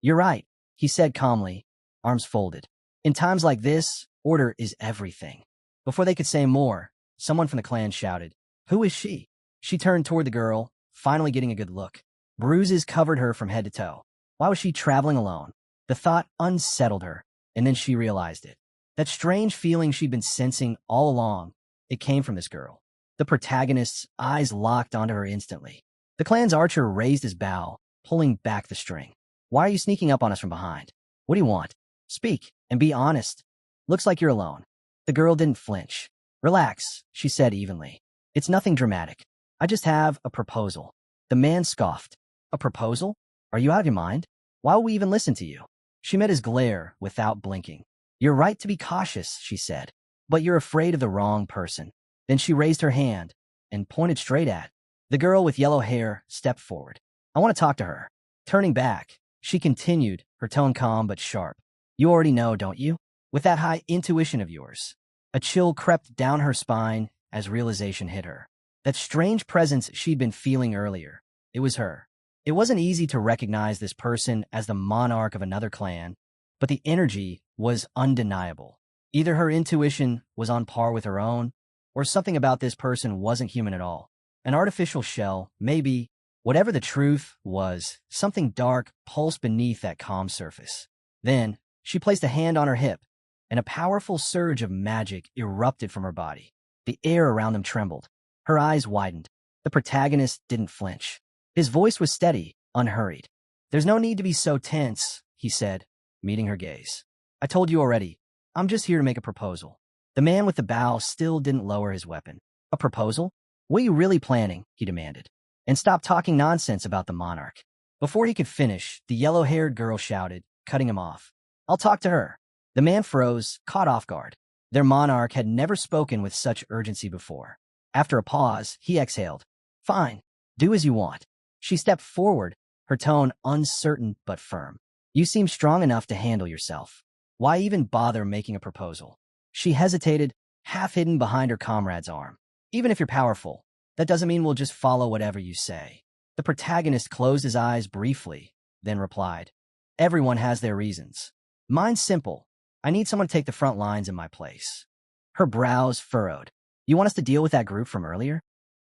You're right, he said calmly, arms folded. In times like this, order is everything. Before they could say more, someone from the clan shouted, Who is she? She turned toward the girl, finally getting a good look. Bruises covered her from head to toe. Why was she traveling alone? The thought unsettled her, and then she realized it. That strange feeling she'd been sensing all along, it came from this girl. The protagonist's eyes locked onto her instantly. The clan's archer raised his bow, pulling back the string. Why are you sneaking up on us from behind? What do you want? Speak, and be honest. Looks like you're alone. The girl didn't flinch. Relax, she said evenly. It's nothing dramatic. I just have a proposal. The man scoffed. A proposal? Are you out of your mind? Why will we even listen to you? She met his glare without blinking. You're right to be cautious, she said, but you're afraid of the wrong person. Then she raised her hand and pointed straight at. The girl with yellow hair stepped forward. I want to talk to her. Turning back, she continued, her tone calm but sharp. You already know, don't you? With that high intuition of yours. A chill crept down her spine as realization hit her. That strange presence she'd been feeling earlier. It was her. It wasn't easy to recognize this person as the monarch of another clan, but the energy was undeniable. Either her intuition was on par with her own, or something about this person wasn't human at all. An artificial shell, maybe. Whatever the truth was, something dark pulsed beneath that calm surface. Then, she placed a hand on her hip, and a powerful surge of magic erupted from her body. The air around them trembled. Her eyes widened. The protagonist didn't flinch. His voice was steady, unhurried. There's no need to be so tense, he said, meeting her gaze. I told you already. I'm just here to make a proposal. The man with the bow still didn't lower his weapon. A proposal? What are you really planning? He demanded. And stop talking nonsense about the monarch. Before he could finish, the yellow-haired girl shouted, cutting him off. I'll talk to her. The man froze, caught off guard. Their monarch had never spoken with such urgency before. After a pause, he exhaled. Fine. Do as you want. She stepped forward, her tone uncertain but firm. You seem strong enough to handle yourself. Why even bother making a proposal? She hesitated, half hidden behind her comrade's arm. Even if you're powerful, that doesn't mean we'll just follow whatever you say. The protagonist closed his eyes briefly, then replied, Everyone has their reasons. Mine's simple. I need someone to take the front lines in my place. Her brows furrowed. You want us to deal with that group from earlier?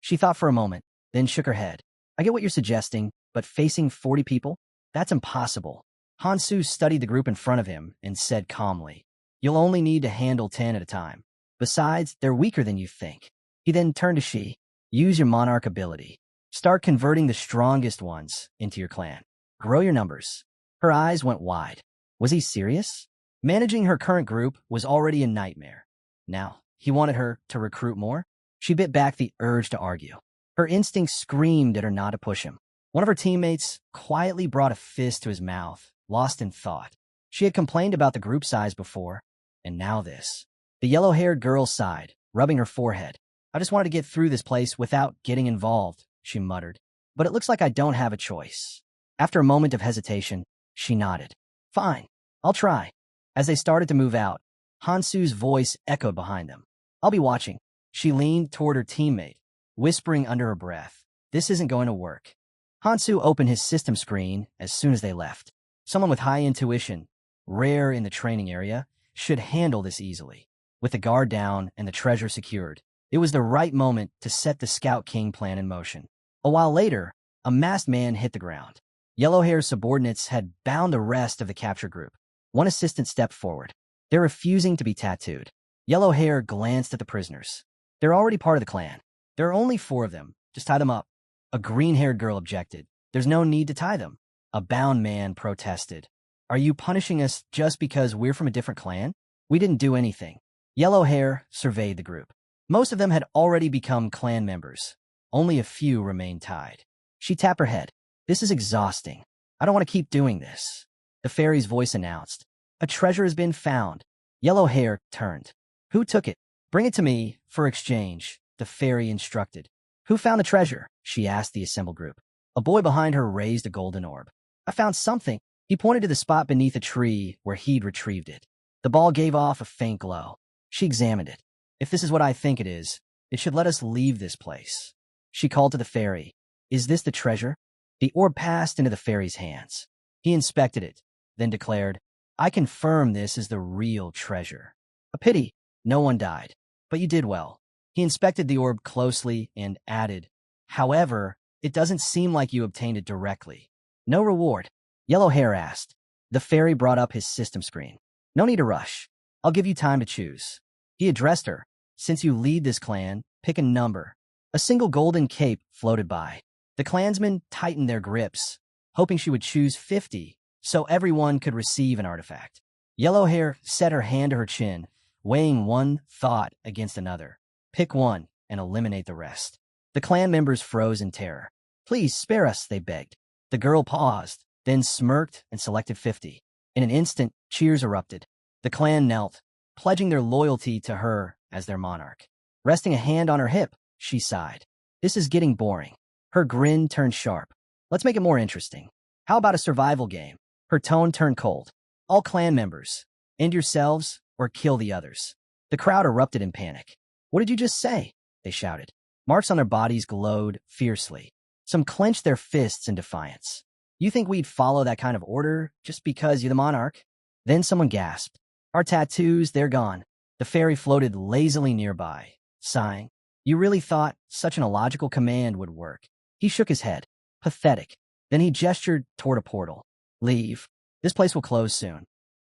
She thought for a moment, then shook her head. I get what you're suggesting, but facing 40 people? That's impossible. Hansu studied the group in front of him and said calmly, You'll only need to handle 10 at a time. Besides, they're weaker than you think. He then turned to She. Use your monarch ability. Start converting the strongest ones into your clan. Grow your numbers. Her eyes went wide. Was he serious? Managing her current group was already a nightmare. Now, he wanted her to recruit more? She bit back the urge to argue. Her instinct screamed at her not to push him. One of her teammates quietly brought a fist to his mouth, lost in thought. She had complained about the group size before, and now this. The yellow-haired girl sighed, rubbing her forehead. I just wanted to get through this place without getting involved, she muttered. But it looks like I don't have a choice. After a moment of hesitation, she nodded. Fine, I'll try. As they started to move out, Hansu's voice echoed behind them. I'll be watching. She leaned toward her teammate, whispering under her breath. This isn't going to work. Hansu opened his system screen as soon as they left. Someone with high intuition, rare in the training area, should handle this easily. With the guard down and the treasure secured, it was the right moment to set the Scout King plan in motion. A while later, a masked man hit the ground. Yellowhair's subordinates had bound the rest of the capture group. One assistant stepped forward. They're refusing to be tattooed. Yellow Hair glanced at the prisoners. They're already part of the clan. There are only 4 of them. Just tie them up. A green-haired girl objected. There's no need to tie them. A bound man protested. Are you punishing us just because we're from a different clan? We didn't do anything. Yellow Hair surveyed the group. Most of them had already become clan members. Only a few remained tied. She tapped her head. This is exhausting. I don't want to keep doing this. The fairy's voice announced. A treasure has been found. Yellow Hair turned. Who took it? Bring it to me for exchange, the fairy instructed. Who found the treasure? She asked the assembled group. A boy behind her raised a golden orb. I found something. He pointed to the spot beneath a tree where he'd retrieved it. The ball gave off a faint glow. She examined it. If this is what I think it should let us leave this place. She called to the fairy. Is this the treasure? The orb passed into the fairy's hands. He inspected it, then declared, I confirm this is the real treasure. A pity, no one died, but you did well. He inspected the orb closely and added, however, it doesn't seem like you obtained it directly. No reward? Yellow Hair asked. The fairy brought up his system screen. No need to rush. I'll give you time to choose. He addressed her. Since you lead this clan, pick a number. A single golden cape floated by. The clansmen tightened their grips, hoping she would choose 50, so everyone could receive an artifact. Yellow Hair set her hand to her chin, weighing one thought against another. Pick one and eliminate the rest. The clan members froze in terror. Please spare us, they begged. The girl paused, then smirked and selected 50. In an instant, cheers erupted. The clan knelt, pledging their loyalty to her as their monarch. Resting a hand on her hip, she sighed. This is getting boring. Her grin turned sharp. Let's make it more interesting. How about a survival game? Her tone turned cold. All clan members, end yourselves or kill the others. The crowd erupted in panic. What did you just say? They shouted. Marks on their bodies glowed fiercely. Some clenched their fists in defiance. You think we'd follow that kind of order just because you're the monarch? Then someone gasped. Our tattoos, they're gone. The fairy floated lazily nearby, sighing. You really thought such an illogical command would work? He shook his head. Pathetic. Then he gestured toward a portal. Leave. This place will close soon.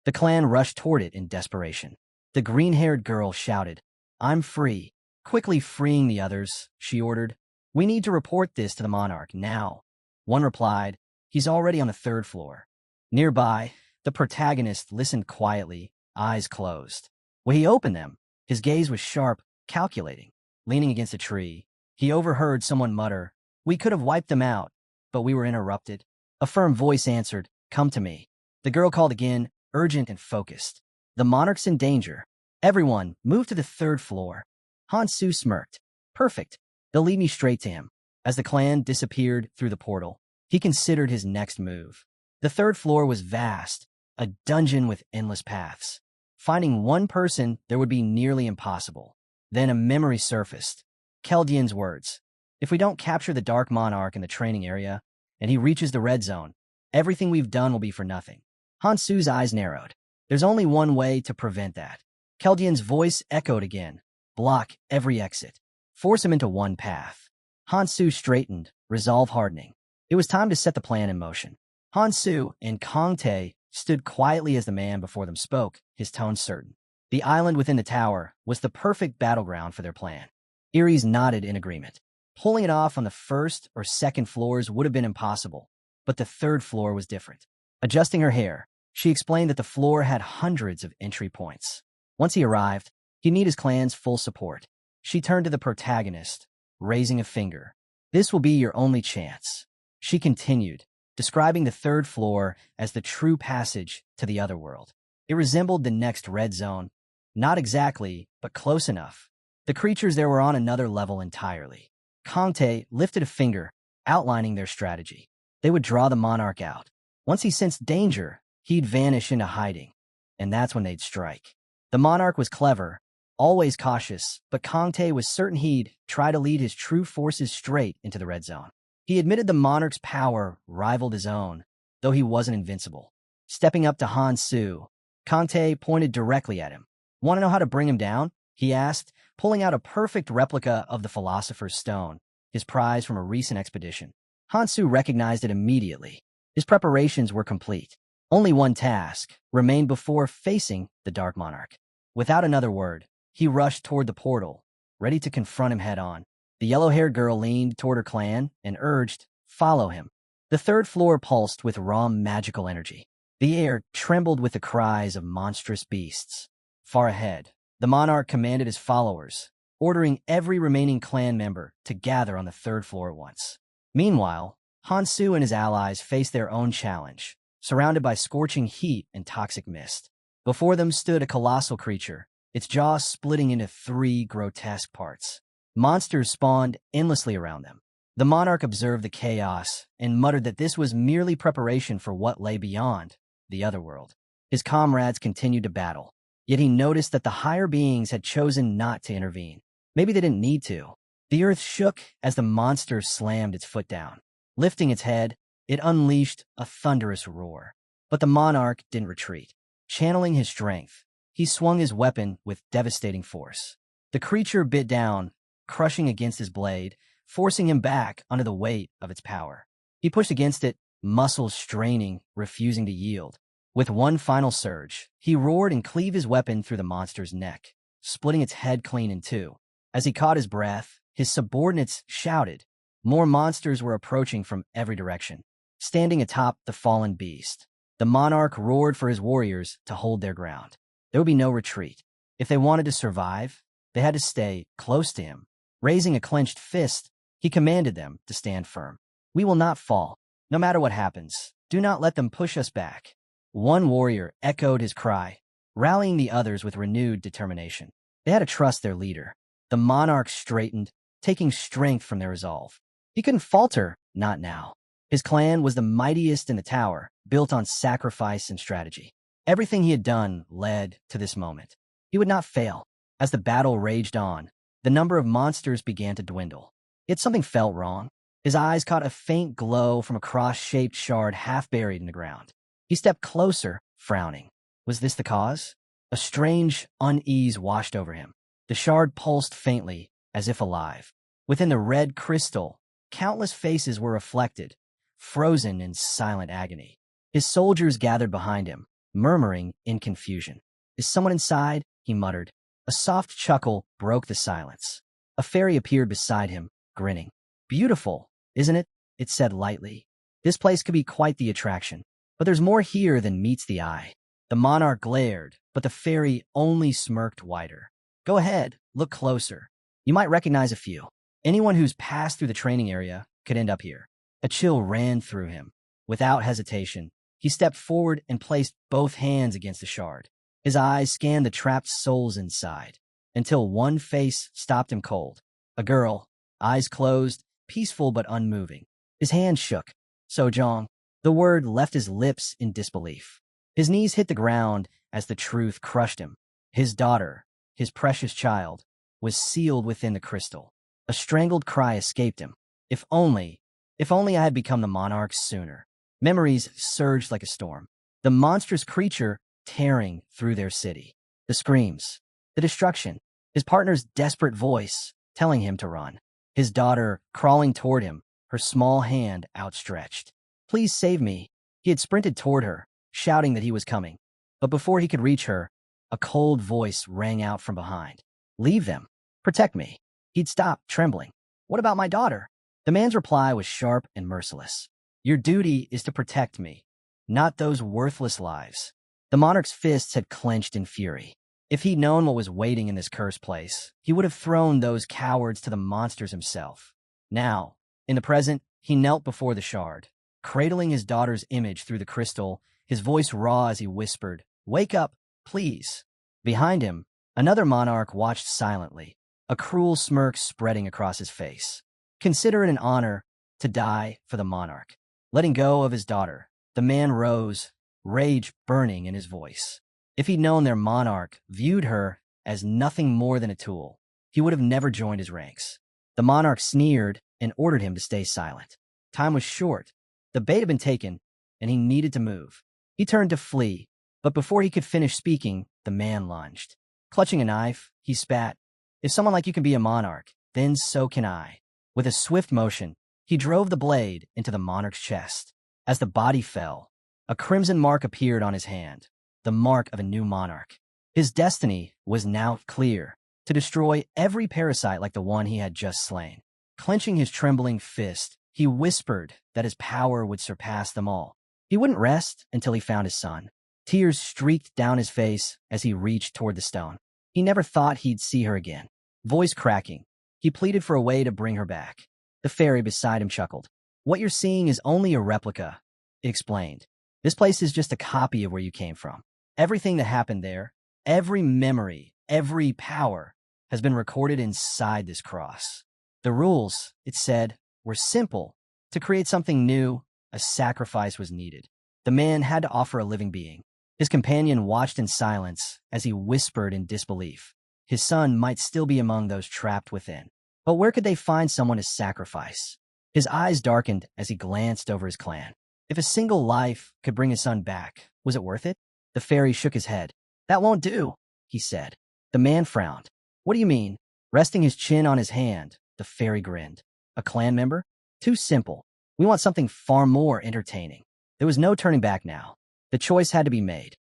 The clan rushed toward it in desperation. The green-haired girl shouted, I'm free. Quickly freeing the others, she ordered. We need to report this to the monarch now. One replied, he's already on the 3rd floor. Nearby, the protagonist listened quietly, eyes closed. When he opened them, his gaze was sharp, calculating. Leaning against a tree, he overheard someone mutter, we could have wiped them out, but we were interrupted. A firm voice answered, come to me. The girl called again, urgent and focused. The monarch's in danger. Everyone, move to the 3rd floor. Hansu smirked. Perfect. They'll lead me straight to him. As the clan disappeared through the portal, he considered his next move. The 3rd floor was vast, a dungeon with endless paths. Finding one person there would be nearly impossible. Then a memory surfaced. Keldian's words. If we don't capture the Dark Monarch in the training area, and he reaches the red zone, everything we've done will be for nothing. Hansu's eyes narrowed. There's only one way to prevent that. Keldian's voice echoed again. Block every exit. Force him into one path. Hansu straightened, resolve hardening. It was time to set the plan in motion. Hansu and Kongtae stood quietly as the man before them spoke, his tone certain. The island within the tower was the perfect battleground for their plan. Iris nodded in agreement. Pulling it off on the 1st or 2nd floors would have been impossible, but the 3rd floor was different. Adjusting her hair, she explained that the floor had hundreds of entry points. Once he arrived, he'd need his clan's full support. She turned to the protagonist, raising a finger. This will be your only chance. She continued, describing the 3rd floor as the true passage to the other world. It resembled the next red zone. Not exactly, but close enough. The creatures there were on another level entirely. Kongtae lifted a finger, outlining their strategy. They would draw the monarch out. Once he sensed danger, he'd vanish into hiding, and that's when they'd strike. The monarch was clever, always cautious, but Kongtae was certain he'd try to lead his true forces straight into the red zone. He admitted the monarch's power rivaled his own, though he wasn't invincible. Stepping up to Hansu, Kongtae pointed directly at him. Want to know how to bring him down? He asked, pulling out a perfect replica of the Philosopher's Stone, his prize from a recent expedition. Hansu recognized it immediately. His preparations were complete. Only one task remained before facing the Dark Monarch. Without another word, he rushed toward the portal, ready to confront him head-on. The yellow-haired girl leaned toward her clan and urged, "Follow him." The third floor pulsed with raw magical energy. The air trembled with the cries of monstrous beasts. Far ahead, the monarch commanded his followers, ordering every remaining clan member to gather on the third floor at once. Meanwhile, Hansu and his allies faced their own challenge, surrounded by scorching heat and toxic mist. Before them stood a colossal creature, its jaws splitting into three grotesque parts. Monsters spawned endlessly around them. The monarch observed the chaos and muttered that this was merely preparation for what lay beyond the otherworld. His comrades continued to battle, yet he noticed that the higher beings had chosen not to intervene. Maybe they didn't need to. The earth shook as the monster slammed its foot down. Lifting its head, it unleashed a thunderous roar. But the monarch didn't retreat. Channeling his strength, he swung his weapon with devastating force. The creature bit down, crushing against his blade, forcing him back under the weight of its power. He pushed against it, muscles straining, refusing to yield. With one final surge, he roared and cleaved his weapon through the monster's neck, splitting its head clean in two. As he caught his breath, his subordinates shouted. More monsters were approaching from every direction. Standing atop the fallen beast, the monarch roared for his warriors to hold their ground. There would be no retreat. If they wanted to survive, they had to stay close to him. Raising a clenched fist, he commanded them to stand firm. "We will not fall. No matter what happens, do not let them push us back." One warrior echoed his cry, rallying the others with renewed determination. They had to trust their leader. The monarch straightened, taking strength from their resolve. He couldn't falter, not now. His clan was the mightiest in the tower, built on sacrifice and strategy. Everything he had done led to this moment. He would not fail. As the battle raged on, the number of monsters began to dwindle. Yet something felt wrong. His eyes caught a faint glow from a cross-shaped shard half buried in the ground. He stepped closer, frowning. Was this the cause? A strange unease washed over him. The shard pulsed faintly, as if alive. Within the red crystal, countless faces were reflected, frozen in silent agony. His soldiers gathered behind him, murmuring in confusion. "Is someone inside?" he muttered. A soft chuckle broke the silence. A fairy appeared beside him, grinning. "Beautiful, isn't it?" it said lightly. "This place could be quite the attraction. But there's more here than meets the eye." The monarch glared, but the fairy only smirked wider. "Go ahead, look closer. You might recognize a few. Anyone who's passed through the training area could end up here." A chill ran through him. Without hesitation, he stepped forward and placed both hands against the shard. His eyes scanned the trapped souls inside, until one face stopped him cold. A girl, eyes closed, peaceful but unmoving. His hand shook. "Sojong." The word left his lips in disbelief. His knees hit the ground as the truth crushed him. His daughter, his precious child, was sealed within the crystal. A strangled cry escaped him. If only I had become the monarch sooner. Memories surged like a storm. The monstrous creature tearing through their city. The screams, the destruction, his partner's desperate voice telling him to run. His daughter crawling toward him, her small hand outstretched. "Please save me." He had sprinted toward her, shouting that he was coming. But before he could reach her, a cold voice rang out from behind. "Leave them. Protect me." He'd stopped, trembling. "What about my daughter?" The man's reply was sharp and merciless. "Your duty is to protect me, not those worthless lives." The monarch's fists had clenched in fury. If he'd known what was waiting in this cursed place, he would have thrown those cowards to the monsters himself. Now, in the present, he knelt before the shard, cradling his daughter's image through the crystal, his voice raw as he whispered, "Wake up, please." Behind him, another monarch watched silently, a cruel smirk spreading across his face. Consider it an honor to die for the monarch. Letting go of his daughter, the man rose, rage burning in his voice. If he'd known their monarch viewed her as nothing more than a tool, he would have never joined his ranks. The monarch sneered and ordered him to stay silent. Time was short. The bait had been taken, and he needed to move. He turned to flee, but before he could finish speaking, the man lunged. Clutching a knife, he spat. "If someone like you can be a monarch, then so can I." With a swift motion, he drove the blade into the monarch's chest. As the body fell, A crimson mark appeared on his hand, the mark of a new monarch. His destiny was now clear, to destroy every parasite like the one he had just slain. Clenching his trembling fist, he whispered that his power would surpass them all. He wouldn't rest until he found his son. Tears streaked down his face as he reached toward the stone. He never thought he'd see her again. Voice cracking, he pleaded for a way to bring her back. The fairy beside him chuckled. "What you're seeing is only a replica," it explained. "This place is just a copy of where you came from. Everything that happened there, every memory, every power, has been recorded inside this cross. The rules," it said, "were simple. To create something new, a sacrifice was needed. The man had to offer a living being." His companion watched in silence as he whispered in disbelief. His son might still be among those trapped within. But where could they find someone to sacrifice? His eyes darkened as he glanced over his clan. If a single life could bring his son back, was it worth it? The fairy shook his head. "That won't do," he said. The man frowned. "What do you mean?" Resting his chin on his hand, the fairy grinned. "A clan member? Too simple. We want something far more entertaining." There was no turning back now. The choice had to be made.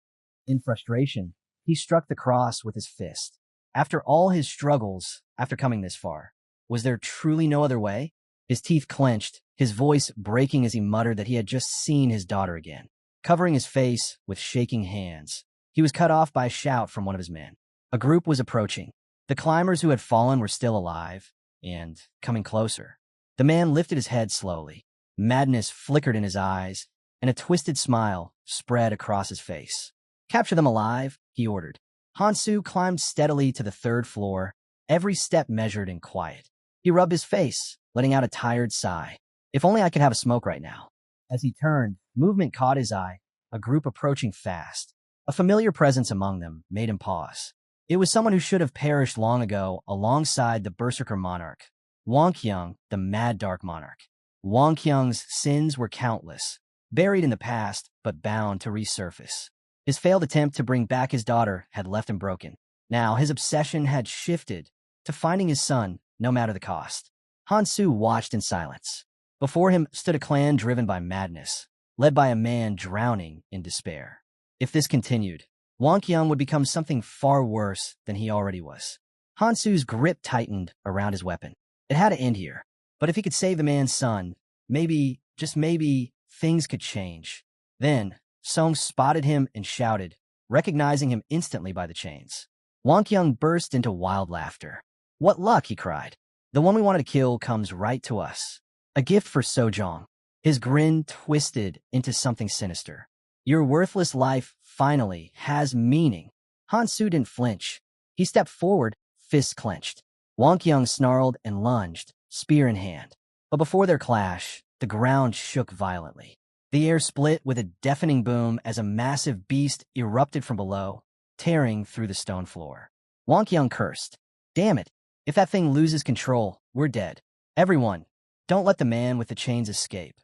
In frustration, he struck the cross with his fist. After all his struggles, after coming this far, was there truly no other way? His teeth clenched, his voice breaking as he muttered that he had just seen his daughter again. Covering his face with shaking hands, he was cut off by a shout from one of his men. A group was approaching. The climbers who had fallen were still alive and coming closer. The man lifted his head slowly. Madness flickered in his eyes, and a twisted smile spread across his face. "Capture them alive," he ordered. Hansu climbed steadily to the third floor, every step measured and quiet. He rubbed his face, letting out a tired sigh. "If only I could have a smoke right now." As he turned, movement caught his eye, a group approaching fast. A familiar presence among them made him pause. It was someone who should have perished long ago alongside the Berserker monarch, Wang Qiang, the Mad Dark monarch. Wang Qiang's sins were countless, buried in the past but bound to resurface. His failed attempt to bring back his daughter had left him broken. Now his obsession had shifted to finding his son, no matter the cost. Hansu watched in silence. Before him stood a clan driven by madness, led by a man drowning in despair. If this continued, Wang Qiang would become something far worse than he already was. Hansu's grip tightened around his weapon. It had to end here. But if he could save the man's son, maybe, just maybe, things could change. Then, Song spotted him and shouted, recognizing him instantly by the chains. Wang Qiang burst into wild laughter. "What luck," he cried. "The one we wanted to kill comes right to us. A gift for Sojong." His grin twisted into something sinister. "Your worthless life finally has meaning." Hansu didn't flinch. He stepped forward, fists clenched. Wang Qiang snarled and lunged, spear in hand. But before their clash, the ground shook violently. The air split with a deafening boom as a massive beast erupted from below, tearing through the stone floor. Wang Qiang cursed. "Damn it! If that thing loses control, we're dead. Everyone, don't let the man with the chains escape."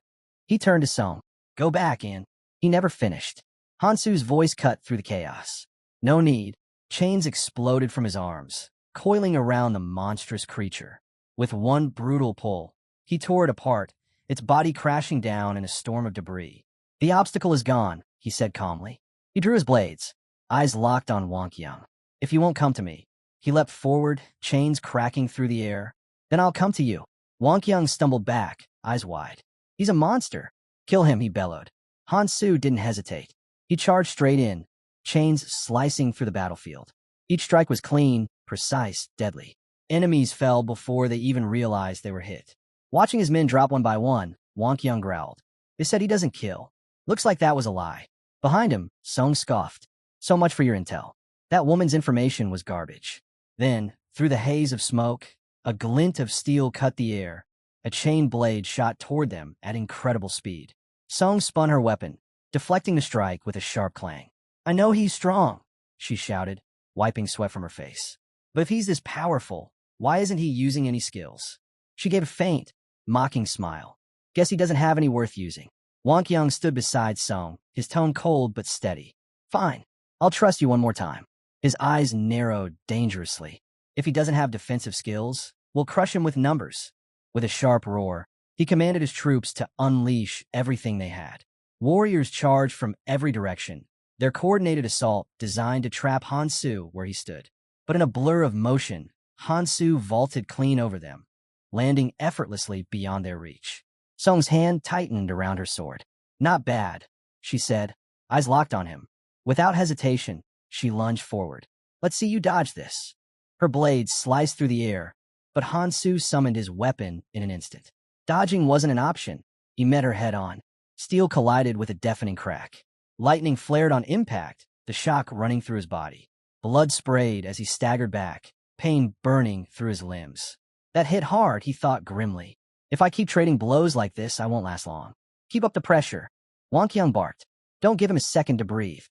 He turned to Song. "Go back, Anne." He never finished. Hansu's voice cut through the chaos. "No need." Chains exploded from his arms, coiling around the monstrous creature. With one brutal pull, he tore it apart, its body crashing down in a storm of debris. "The obstacle is gone," he said calmly. He drew his blades, eyes locked on Wang Qiang. "If you won't come to me." He leapt forward, chains cracking through the air. "Then I'll come to you." Wang Qiang stumbled back, eyes wide. "He's a monster." "Kill him," he bellowed. Hansu didn't hesitate. He charged straight in, chains slicing through the battlefield. Each strike was clean, precise, deadly. Enemies fell before they even realized they were hit. Watching his men drop one by one, Wang Qiang growled. "They said he doesn't kill." Looks like that was a lie. Behind him, Song scoffed. "So much for your intel. That woman's information was garbage." Then, through the haze of smoke, a glint of steel cut the air. A chain blade shot toward them at incredible speed. Song spun her weapon, deflecting the strike with a sharp clang. "I know he's strong," she shouted, wiping sweat from her face. "But if he's this powerful, why isn't he using any skills?" She gave a faint, mocking smile. "Guess he doesn't have any worth using." Wang Qiang stood beside Song, his tone cold but steady. "Fine, I'll trust you one more time." His eyes narrowed dangerously. "If he doesn't have defensive skills, we'll crush him with numbers." With a sharp roar, he commanded his troops to unleash everything they had. Warriors charged from every direction, their coordinated assault designed to trap Hansu where he stood. But in a blur of motion, Hansu vaulted clean over them, landing effortlessly beyond their reach. Song's hand tightened around her sword. "Not bad," she said, eyes locked on him. Without hesitation, she lunged forward. "Let's see you dodge this." Her blade sliced through the air, but Hansu summoned his weapon in an instant. Dodging wasn't an option. He met her head-on. Steel collided with a deafening crack. Lightning flared on impact, the shock running through his body. Blood sprayed as he staggered back, pain burning through his limbs. That hit hard, he thought grimly. If I keep trading blows like this, I won't last long. Keep up the pressure. Wang Qiang barked. Don't give him a second to breathe.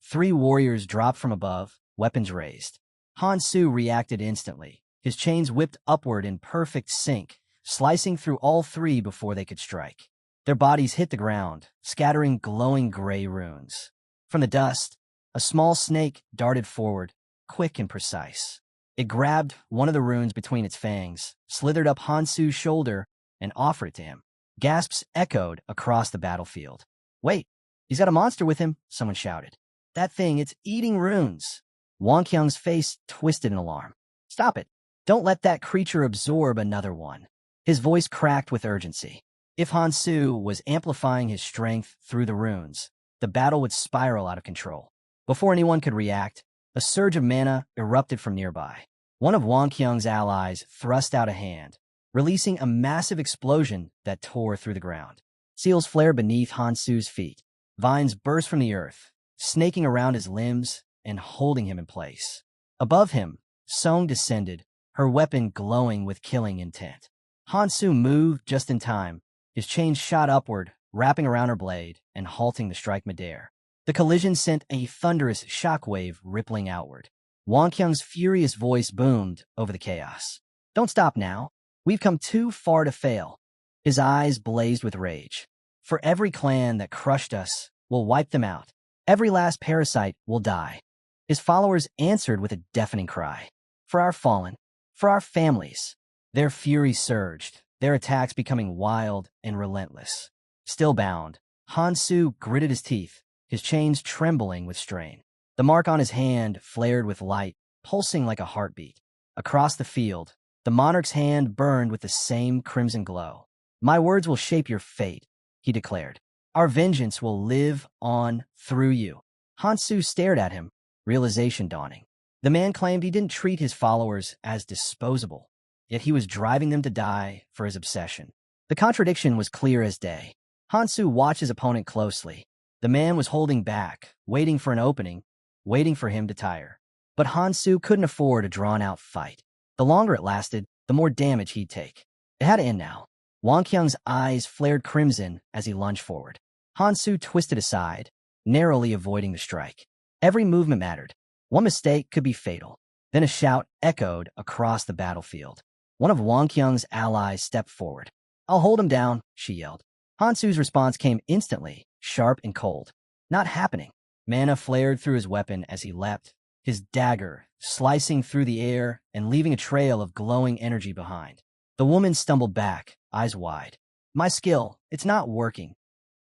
3 warriors dropped from above, weapons raised. Hansu reacted instantly. His chains whipped upward in perfect sync, slicing through all 3 before they could strike. Their bodies hit the ground, scattering glowing gray runes. From the dust, a small snake darted forward, quick and precise. It grabbed one of the runes between its fangs, slithered up Hansu's shoulder, and offered it to him. Gasps echoed across the battlefield. "Wait, he's got a monster with him," someone shouted. "That thing, it's eating runes." Wang Qiang's face twisted in alarm. "Stop it. Don't let that creature absorb another one." His voice cracked with urgency. If Hansu was amplifying his strength through the runes, the battle would spiral out of control. Before anyone could react, a surge of mana erupted from nearby. One of Wang Qiang's allies thrust out a hand, releasing a massive explosion that tore through the ground. Seals flared beneath Hansu's feet. Vines burst from the earth, snaking around his limbs and holding him in place. Above him, Song descended, her weapon glowing with killing intent. Hansu moved just in time. His chain shot upward, wrapping around her blade and halting the strike midair. The collision sent a thunderous shockwave rippling outward. Wang Qiang's furious voice boomed over the chaos. "Don't stop now. We've come too far to fail." His eyes blazed with rage. "For every clan that crushed us, we'll wipe them out. Every last parasite will die." His followers answered with a deafening cry. "For our fallen, for our families." Their fury surged, their attacks becoming wild and relentless. Still bound, Hansu gritted his teeth, his chains trembling with strain. The mark on his hand flared with light, pulsing like a heartbeat. Across the field, the monarch's hand burned with the same crimson glow. "My words will shape your fate," he declared. "Our vengeance will live on through you." Hansu stared at him, realization dawning. The man claimed he didn't treat his followers as disposable, yet he was driving them to die for his obsession. The contradiction was clear as day. Hansu watched his opponent closely. The man was holding back, waiting for an opening, waiting for him to tire. But Hansu couldn't afford a drawn-out fight. The longer it lasted, the more damage he'd take. It had to end now. Wang Qiang's eyes flared crimson as he lunged forward. Hansu twisted aside, narrowly avoiding the strike. Every movement mattered. One mistake could be fatal. Then a shout echoed across the battlefield. One of Wang Qiang's allies stepped forward. "I'll hold him down," she yelled. Hansu's response came instantly, sharp and cold. "Not happening." Mana flared through his weapon as he leapt, his dagger slicing through the air and leaving a trail of glowing energy behind. The woman stumbled back, eyes wide. "My skill, it's not working."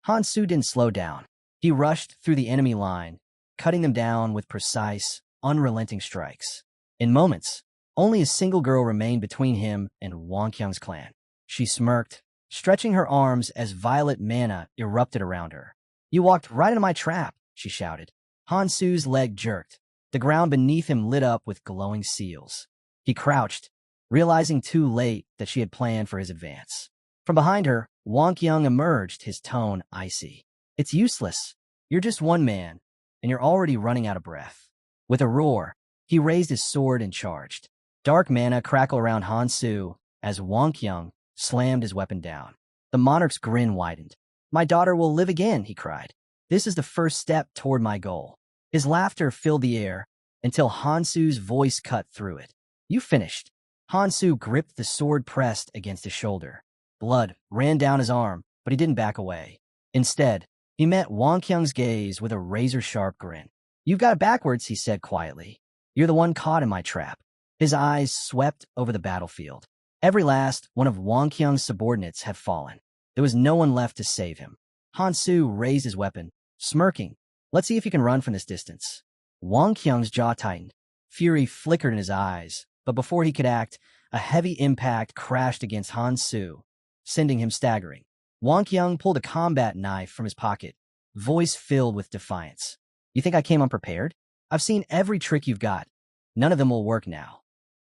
Hansu didn't slow down. He rushed through the enemy line, cutting them down with precise, unrelenting strikes. In moments, only a single girl remained between him and Wang Qiang's clan. She smirked, stretching her arms as violet mana erupted around her. "You walked right into my trap," she shouted. Hansu's leg jerked. The ground beneath him lit up with glowing seals. He crouched, realizing too late that she had planned for his advance. From behind her, Wang Qiang emerged, his tone icy. "It's useless. You're just one man, and you're already running out of breath." With a roar, he raised his sword and charged. Dark mana crackled around Hansu as Wang Qiang slammed his weapon down. The monarch's grin widened. "My daughter will live again," he cried. "This is the first step toward my goal." His laughter filled the air until Hansu's voice cut through it. "You finished." Hansu gripped the sword pressed against his shoulder. Blood ran down his arm, but he didn't back away. Instead, he met Wang Qiang's gaze with a razor-sharp grin. "You've got it backwards," he said quietly. "You're the one caught in my trap." His eyes swept over the battlefield. Every last one of Wang Qiang's subordinates had fallen. There was no one left to save him. Hansu raised his weapon, smirking. Let's see if you can run from this distance. Wang Qiang's jaw tightened. Fury flickered in his eyes, but before he could act, a heavy impact crashed against Hansu, sending him staggering. Wang Qiang pulled a combat knife from his pocket, voice filled with defiance. You think I came unprepared? I've seen every trick you've got. None of them will work now.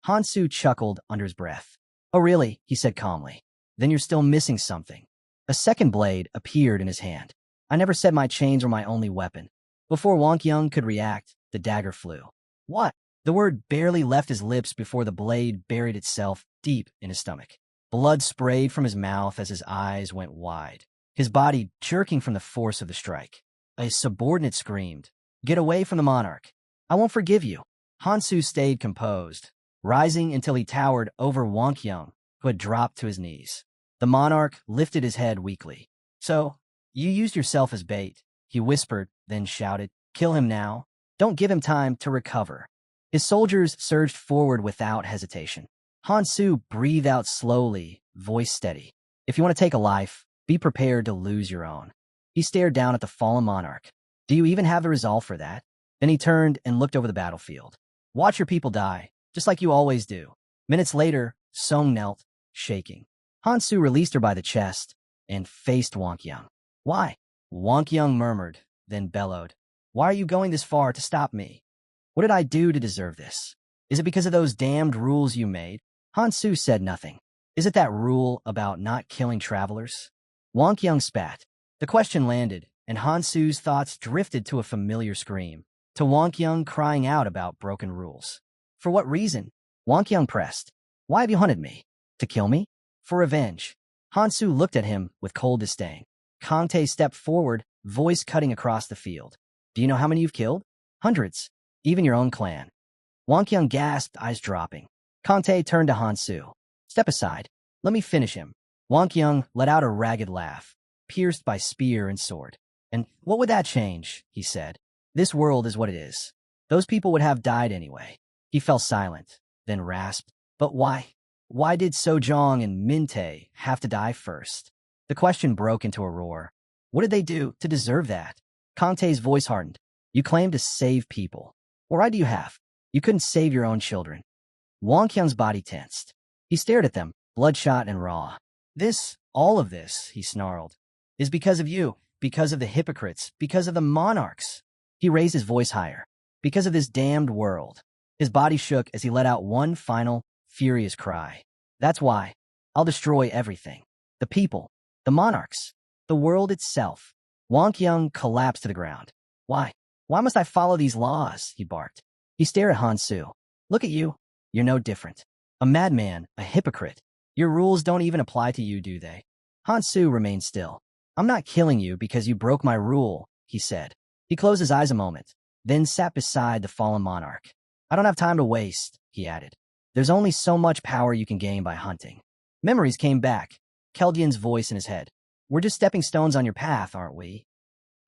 Hansu chuckled under his breath. Oh really? He said calmly. Then you're still missing something. A second blade appeared in his hand. I never said my chains were my only weapon. Before Wang Qiang could react, the dagger flew. What? The word barely left his lips before the blade buried itself deep in his stomach. Blood sprayed from his mouth as his eyes went wide, his body jerking from the force of the strike. A subordinate screamed, Get away from the monarch. I won't forgive you. Hansu stayed composed, rising until he towered over Wang Qiang, who had dropped to his knees. The monarch lifted his head weakly. So, you used yourself as bait, he whispered, then shouted, Kill him now. Don't give him time to recover. His soldiers surged forward without hesitation. Hansu breathed out slowly, voice steady. If you want to take a life, be prepared to lose your own. He stared down at the fallen monarch. Do you even have the resolve for that? Then he turned and looked over the battlefield. Watch your people die, just like you always do. Minutes later, Song knelt, shaking. Hansu released her by the chest and faced Wang Qiang. Why? Wang Qiang murmured, then bellowed. Why are you going this far to stop me? What did I do to deserve this? Is it because of those damned rules you made? Hansu said nothing. Is it that rule about not killing travelers? Wang Qiang spat. The question landed, and Hansu's thoughts drifted to a familiar scream, to Wang Qiang crying out about broken rules. For what reason? Wang Qiang pressed. Why have you hunted me? To kill me? For revenge. Hansu looked at him with cold disdain. Kante stepped forward, voice cutting across the field. Do you know how many you've killed? Hundreds. Even your own clan. Wang Qiang gasped, eyes dropping. Kante turned to Hansu. Step aside. Let me finish him. Wang Qiang let out a ragged laugh, pierced by spear and sword. And what would that change? He said. This world is what it is. Those people would have died anyway. He fell silent, then rasped. But why? Why did Sojong and Minte have to die first? The question broke into a roar. What did they do to deserve that? Kante's voice hardened. You claim to save people. What right do you have? You couldn't save your own children. Wang Qiang's body tensed. He stared at them, bloodshot and raw. All of this, he snarled, is because of you, because of the hypocrites, because of the monarchs. He raised his voice higher. Because of this damned world. His body shook as he let out one final, furious cry. That's why. I'll destroy everything. The people, the monarchs, the world itself. Wang Qiang collapsed to the ground. Why? Why must I follow these laws? He barked. He stared at Hansu. Look at you. You're no different. A madman, a hypocrite. Your rules don't even apply to you, do they? Hansu remained still. I'm not killing you because you broke my rule, he said. He closed his eyes a moment, then sat beside the fallen monarch. I don't have time to waste, he added. There's only so much power you can gain by hunting. Memories came back, Keldian's voice in his head. We're just stepping stones on your path, aren't we?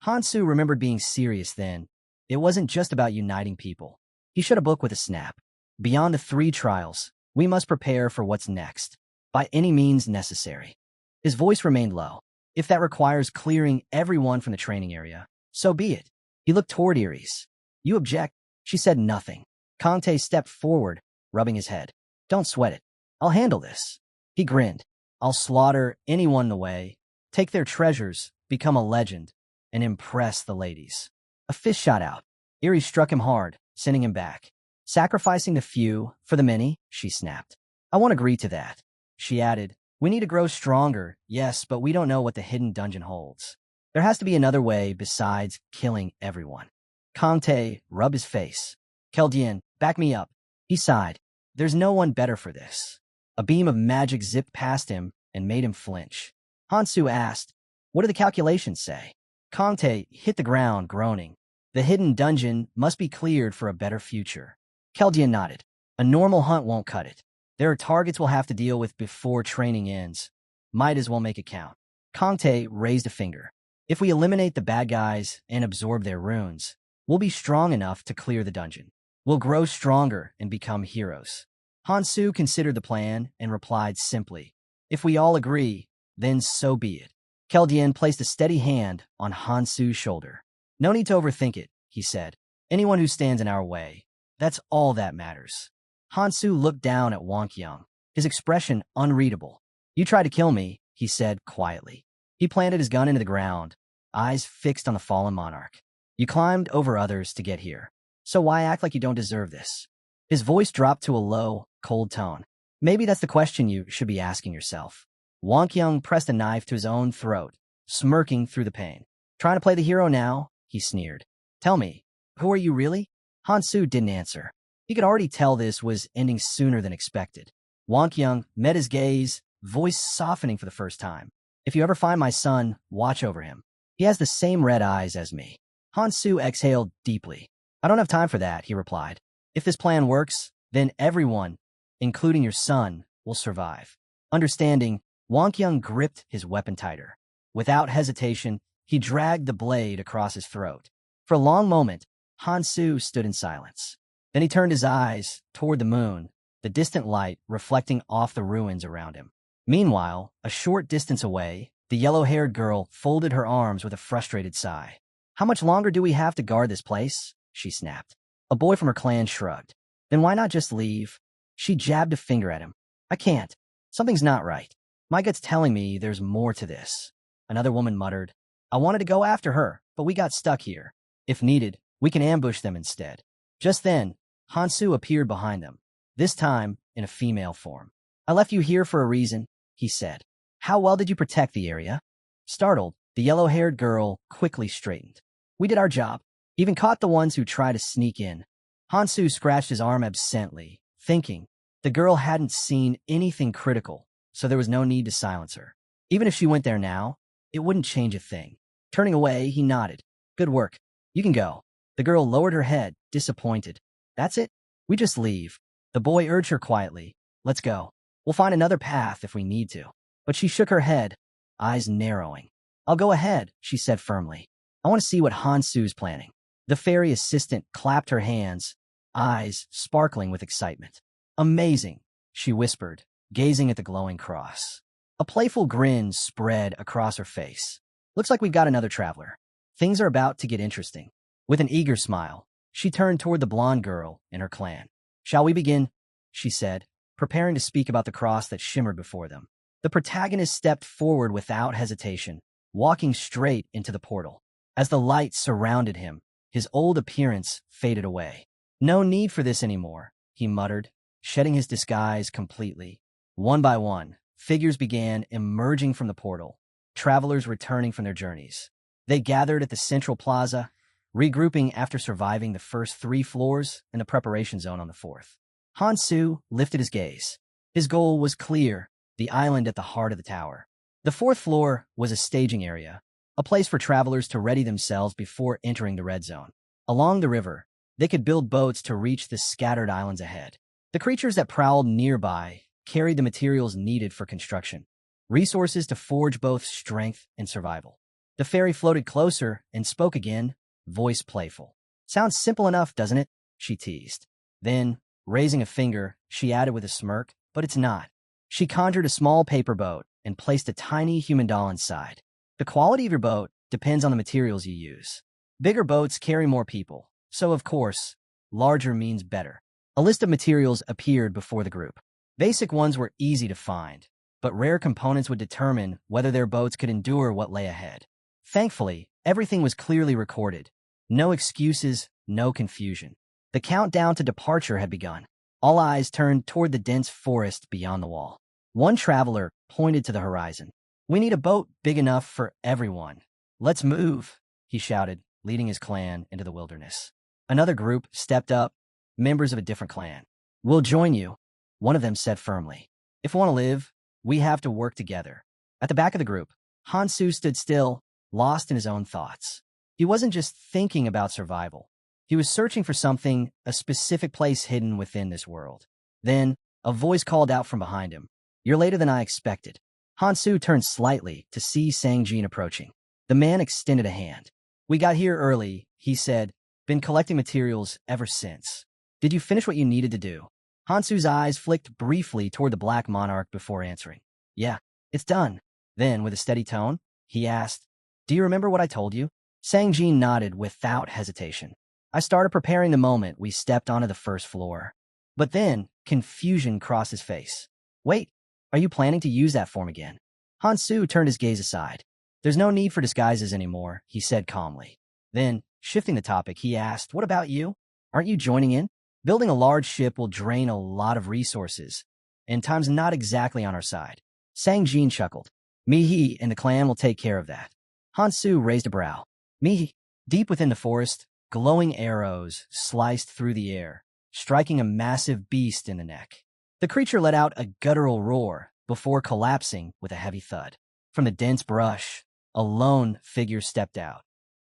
Hansu remembered being serious then. It wasn't just about uniting people. He shut a book with a snap. Beyond the 3 trials, we must prepare for what's next, by any means necessary. His voice remained low. If that requires clearing everyone from the training area, so be it. He looked toward Iris. You object? She said nothing. Kante stepped forward, rubbing his head. Don't sweat it. I'll handle this. He grinned. I'll slaughter anyone in the way, take their treasures, become a legend, and impress the ladies. A fist shot out. Iris struck him hard, sending him back. Sacrificing the few for the many, she snapped. I won't agree to that. She added, we need to grow stronger, yes, but we don't know what the hidden dungeon holds. There has to be another way besides killing everyone. Kante rubbed his face. Keldian, back me up. He sighed. There's no one better for this. A beam of magic zipped past him and made him flinch. Hansu asked, what do the calculations say? Kante hit the ground, groaning. The hidden dungeon must be cleared for a better future. Keldian nodded. A normal hunt won't cut it. There are targets we'll have to deal with before training ends. Might as well make it count. Kante raised a finger. If we eliminate the bad guys and absorb their runes, we'll be strong enough to clear the dungeon. We'll grow stronger and become heroes. Hansu considered the plan and replied simply, if we all agree, then so be it. Keldian placed a steady hand on Hansu's shoulder. No need to overthink it, he said. Anyone who stands in our way. That's all that matters. Hansu looked down at Wonkyung, his expression unreadable. You tried to kill me, he said quietly. He planted his gun into the ground, eyes fixed on the fallen monarch. You climbed over others to get here. So why act like you don't deserve this? His voice dropped to a low, cold tone. Maybe that's the question you should be asking yourself. Wonkyung pressed a knife to his own throat, smirking through the pain. Trying to play the hero now? He sneered. Tell me, who are you really? Hansu didn't answer. He could already tell this was ending sooner than expected. Wonkyung met his gaze, voice softening for the first time. If you ever find my son, watch over him. He has the same red eyes as me. Hansu exhaled deeply. I don't have time for that, he replied. If this plan works, then everyone, including your son, will survive. Understanding, Wonkyung gripped his weapon tighter. Without hesitation, he dragged the blade across his throat. For a long moment, Hansu stood in silence. Then he turned his eyes toward the moon, the distant light reflecting off the ruins around him. Meanwhile, a short distance away, the yellow-haired girl folded her arms with a frustrated sigh. How much longer do we have to guard this place? She snapped. A boy from her clan shrugged. Then why not just leave? She jabbed a finger at him. I can't. Something's not right. My gut's telling me there's more to this. Another woman muttered. I wanted to go after her, but we got stuck here. If needed, we can ambush them instead. Just then, Hansu appeared behind them, this time in a female form. I left you here for a reason, he said. How well did you protect the area? Startled, the yellow-haired girl quickly straightened. We did our job, even caught the ones who tried to sneak in. Hansu scratched his arm absently, thinking the girl hadn't seen anything critical, so there was no need to silence her. Even if she went there now, it wouldn't change a thing. Turning away, he nodded. Good work. You can go. The girl lowered her head, disappointed. That's it? We just leave. The boy urged her quietly. Let's go. We'll find another path if we need to. But she shook her head, eyes narrowing. I'll go ahead, she said firmly. I want to see what Hansu's planning. The fairy assistant clapped her hands, eyes sparkling with excitement. Amazing, she whispered, gazing at the glowing cross. A playful grin spread across her face. Looks like we've got another traveler. Things are about to get interesting. With an eager smile, she turned toward the blonde girl in her clan. Shall we begin? She said, preparing to speak about the cross that shimmered before them. The protagonist stepped forward without hesitation, walking straight into the portal. As the light surrounded him, his old appearance faded away. No need for this anymore, he muttered, shedding his disguise completely. One by one, figures began emerging from the portal, travelers returning from their journeys. They gathered at the central plaza, regrouping after surviving the first 3 floors and the preparation zone on the 4th. Hansu lifted his gaze. His goal was clear, the island at the heart of the tower. The 4th floor was a staging area, a place for travelers to ready themselves before entering the red zone. Along the river, they could build boats to reach the scattered islands ahead. The creatures that prowled nearby carried the materials needed for construction, resources to forge both strength and survival. The fairy floated closer and spoke again, voice playful. Sounds simple enough, doesn't it? She teased. Then, raising a finger, she added with a smirk, but it's not. She conjured a small paper boat and placed a tiny human doll inside. The quality of your boat depends on the materials you use. Bigger boats carry more people, so of course, larger means better. A list of materials appeared before the group. Basic ones were easy to find, but rare components would determine whether their boats could endure what lay ahead. Thankfully, everything was clearly recorded. No excuses, no confusion. The countdown to departure had begun. All eyes turned toward the dense forest beyond the wall. One traveler pointed to the horizon. We need a boat big enough for everyone. Let's move, he shouted, leading his clan into the wilderness. Another group stepped up, members of a different clan. We'll join you, one of them said firmly. If we want to live, we have to work together. At the back of the group, Hansu stood still, lost in his own thoughts. He wasn't just thinking about survival. He was searching for something, a specific place hidden within this world. Then, a voice called out from behind him. You're later than I expected. Hansu turned slightly to see Sangjin approaching. The man extended a hand. We got here early, he said. Been collecting materials ever since. Did you finish what you needed to do? Hansu's eyes flicked briefly toward the Black Monarch before answering. Yeah, it's done. Then, with a steady tone, he asked. Do you remember what I told you? Sang Jin nodded without hesitation. I started preparing the moment we stepped onto the first floor. But then, confusion crossed his face. Wait, are you planning to use that form again? Hansu turned his gaze aside. There's no need for disguises anymore, he said calmly. Then, shifting the topic, he asked, what about you? Aren't you joining in? Building a large ship will drain a lot of resources, and time's not exactly on our side. Sang Jin chuckled. Mihi and the clan will take care of that. Hansu raised a brow. Mihi, deep within the forest, glowing arrows sliced through the air, striking a massive beast in the neck. The creature let out a guttural roar before collapsing with a heavy thud. From the dense brush, a lone figure stepped out.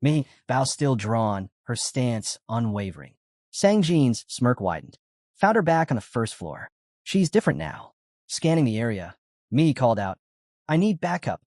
Mihi, bow still drawn, her stance unwavering. Sang Jin's smirk widened. Found her back on the first floor. She's different now. Scanning the area, Mihi called out, I need backup.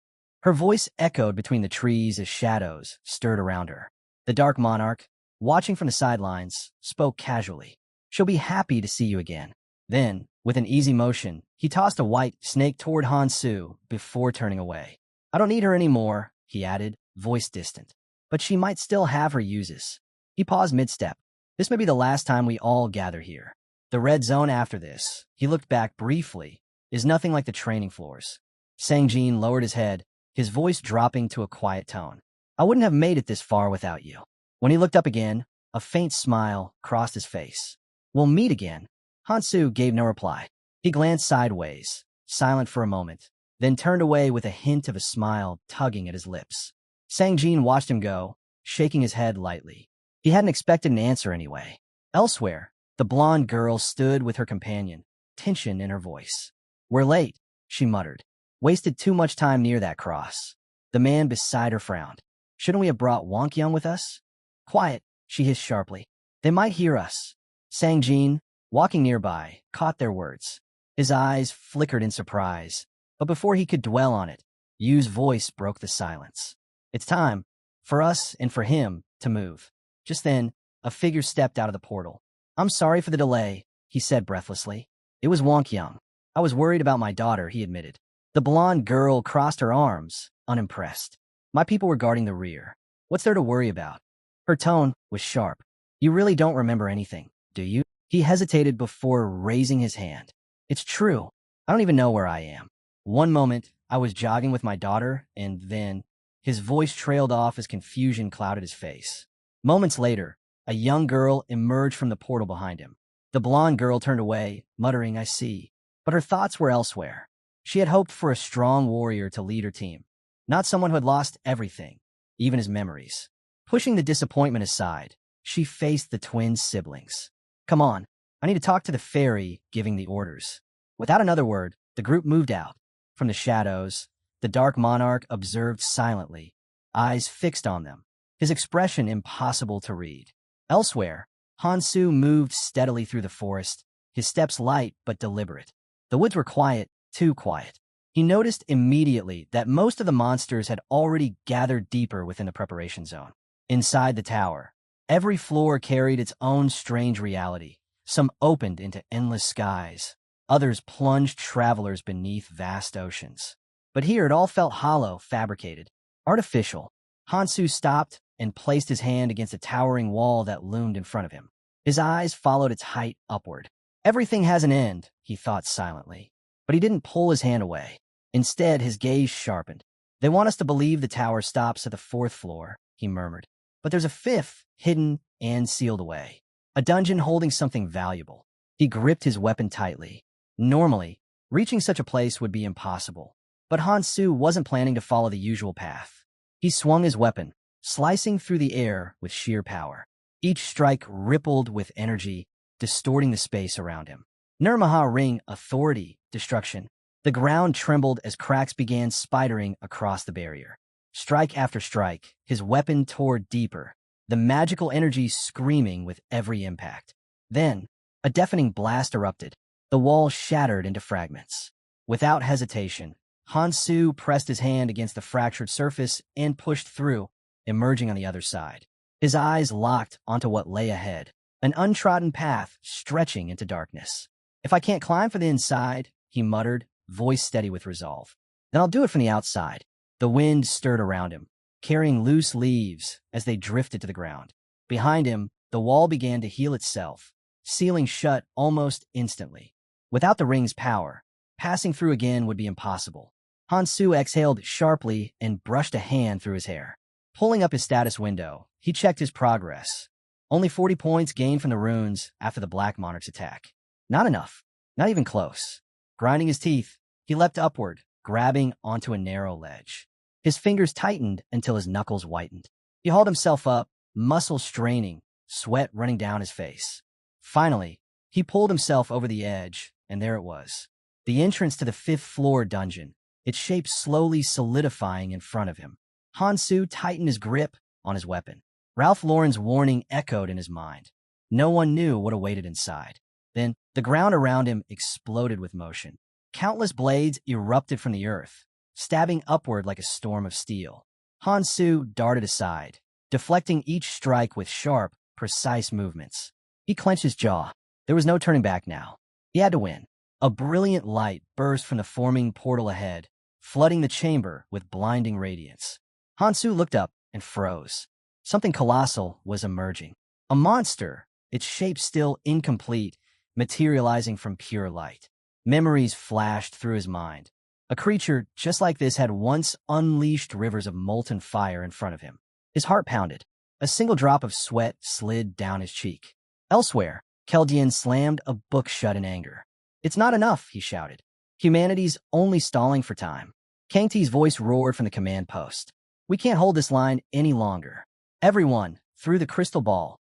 Her voice echoed between the trees as shadows stirred around her. The Dark Monarch, watching from the sidelines, spoke casually. She'll be happy to see you again. Then, with an easy motion, he tossed a white snake toward Hansu before turning away. I don't need her anymore, he added, voice distant. But she might still have her uses. He paused mid-step. This may be the last time we all gather here. The red zone after this, he looked back briefly, is nothing like the training floors. Sang Jin lowered his head, his voice dropping to a quiet tone. I wouldn't have made it this far without you. When he looked up again, a faint smile crossed his face. We'll meet again. Hansu gave no reply. He glanced sideways, silent for a moment, then turned away with a hint of a smile tugging at his lips. Sang Jin watched him go, shaking his head lightly. He hadn't expected an answer anyway. Elsewhere, the blonde girl stood with her companion, tension in her voice. We're late, she muttered. Wasted too much time near that cross. The man beside her frowned. Shouldn't we have brought Wonkyung with us? Quiet, she hissed sharply. They might hear us. Sang Jin, walking nearby, caught their words. His eyes flickered in surprise, but before he could dwell on it, Yu's voice broke the silence. It's time, for us and for him, to move. Just then, a figure stepped out of the portal. I'm sorry for the delay, he said breathlessly. It was Wonkyung. I was worried about my daughter, he admitted. The blonde girl crossed her arms, unimpressed. My people were guarding the rear. What's there to worry about? Her tone was sharp. You really don't remember anything, do you? He hesitated before raising his hand. It's true. I don't even know where I am. One moment, I was jogging with my daughter, and then his voice trailed off as confusion clouded his face. Moments later, a young girl emerged from the portal behind him. The blonde girl turned away, muttering, I see. But her thoughts were elsewhere. She had hoped for a strong warrior to lead her team, not someone who had lost everything, even his memories. Pushing the disappointment aside, she faced the twin siblings. Come on, I need to talk to the fairy giving the orders. Without another word, the group moved out. From the shadows, the Dark Monarch observed silently, eyes fixed on them, his expression impossible to read. Elsewhere, Hansu moved steadily through the forest, his steps light but deliberate. The woods were quiet, too quiet. He noticed immediately that most of the monsters had already gathered deeper within the preparation zone. Inside the tower, every floor carried its own strange reality. Some opened into endless skies. Others plunged travelers beneath vast oceans. But here it all felt hollow, fabricated, artificial. Hansu stopped and placed his hand against a towering wall that loomed in front of him. His eyes followed its height upward. Everything has an end, he thought silently. But he didn't pull his hand away. Instead, his gaze sharpened. They want us to believe the tower stops at the 4th floor, he murmured. But there's a 5th, hidden and sealed away. A dungeon holding something valuable. He gripped his weapon tightly. Normally, reaching such a place would be impossible. But Hansu wasn't planning to follow the usual path. He swung his weapon, slicing through the air with sheer power. Each strike rippled with energy, distorting the space around him. Nirmaha ring, authority, destruction. The ground trembled as cracks began spidering across the barrier. Strike after strike, his weapon tore deeper, the magical energy screaming with every impact. Then, a deafening blast erupted. The wall shattered into fragments. Without hesitation, Hansu pressed his hand against the fractured surface and pushed through, emerging on the other side. His eyes locked onto what lay ahead, an untrodden path stretching into darkness. If I can't climb from the inside, he muttered, voice steady with resolve, then I'll do it from the outside. The wind stirred around him, carrying loose leaves as they drifted to the ground. Behind him, the wall began to heal itself, sealing shut almost instantly. Without the ring's power, passing through again would be impossible. Hansu exhaled sharply and brushed a hand through his hair. Pulling up his status window, he checked his progress. Only 40 points gained from the runes after the Black Monarch's attack. Not enough. Not even close. Grinding his teeth, he leapt upward, grabbing onto a narrow ledge. His fingers tightened until his knuckles whitened. He hauled himself up, muscles straining, sweat running down his face. Finally, he pulled himself over the edge, and there it was. The entrance to the 5th-floor dungeon, its shape slowly solidifying in front of him. Hansu tightened his grip on his weapon. Ralph Lauren's warning echoed in his mind. No one knew what awaited inside. Then, the ground around him exploded with motion. Countless blades erupted from the earth, stabbing upward like a storm of steel. Hansu darted aside, deflecting each strike with sharp, precise movements. He clenched his jaw. There was no turning back now. He had to win. A brilliant light burst from the forming portal ahead, flooding the chamber with blinding radiance. Hansu looked up and froze. Something colossal was emerging. A monster, its shape still incomplete, materializing from pure light. Memories flashed through his mind. A creature just like this had once unleashed rivers of molten fire in front of him. His heart pounded. A single drop of sweat slid down his cheek. Elsewhere, Keldian slammed a book shut in anger. "It's not enough," he shouted. "Humanity's only stalling for time." Kangti's voice roared from the command post. "We can't hold this line any longer." Everyone threw the crystal ball.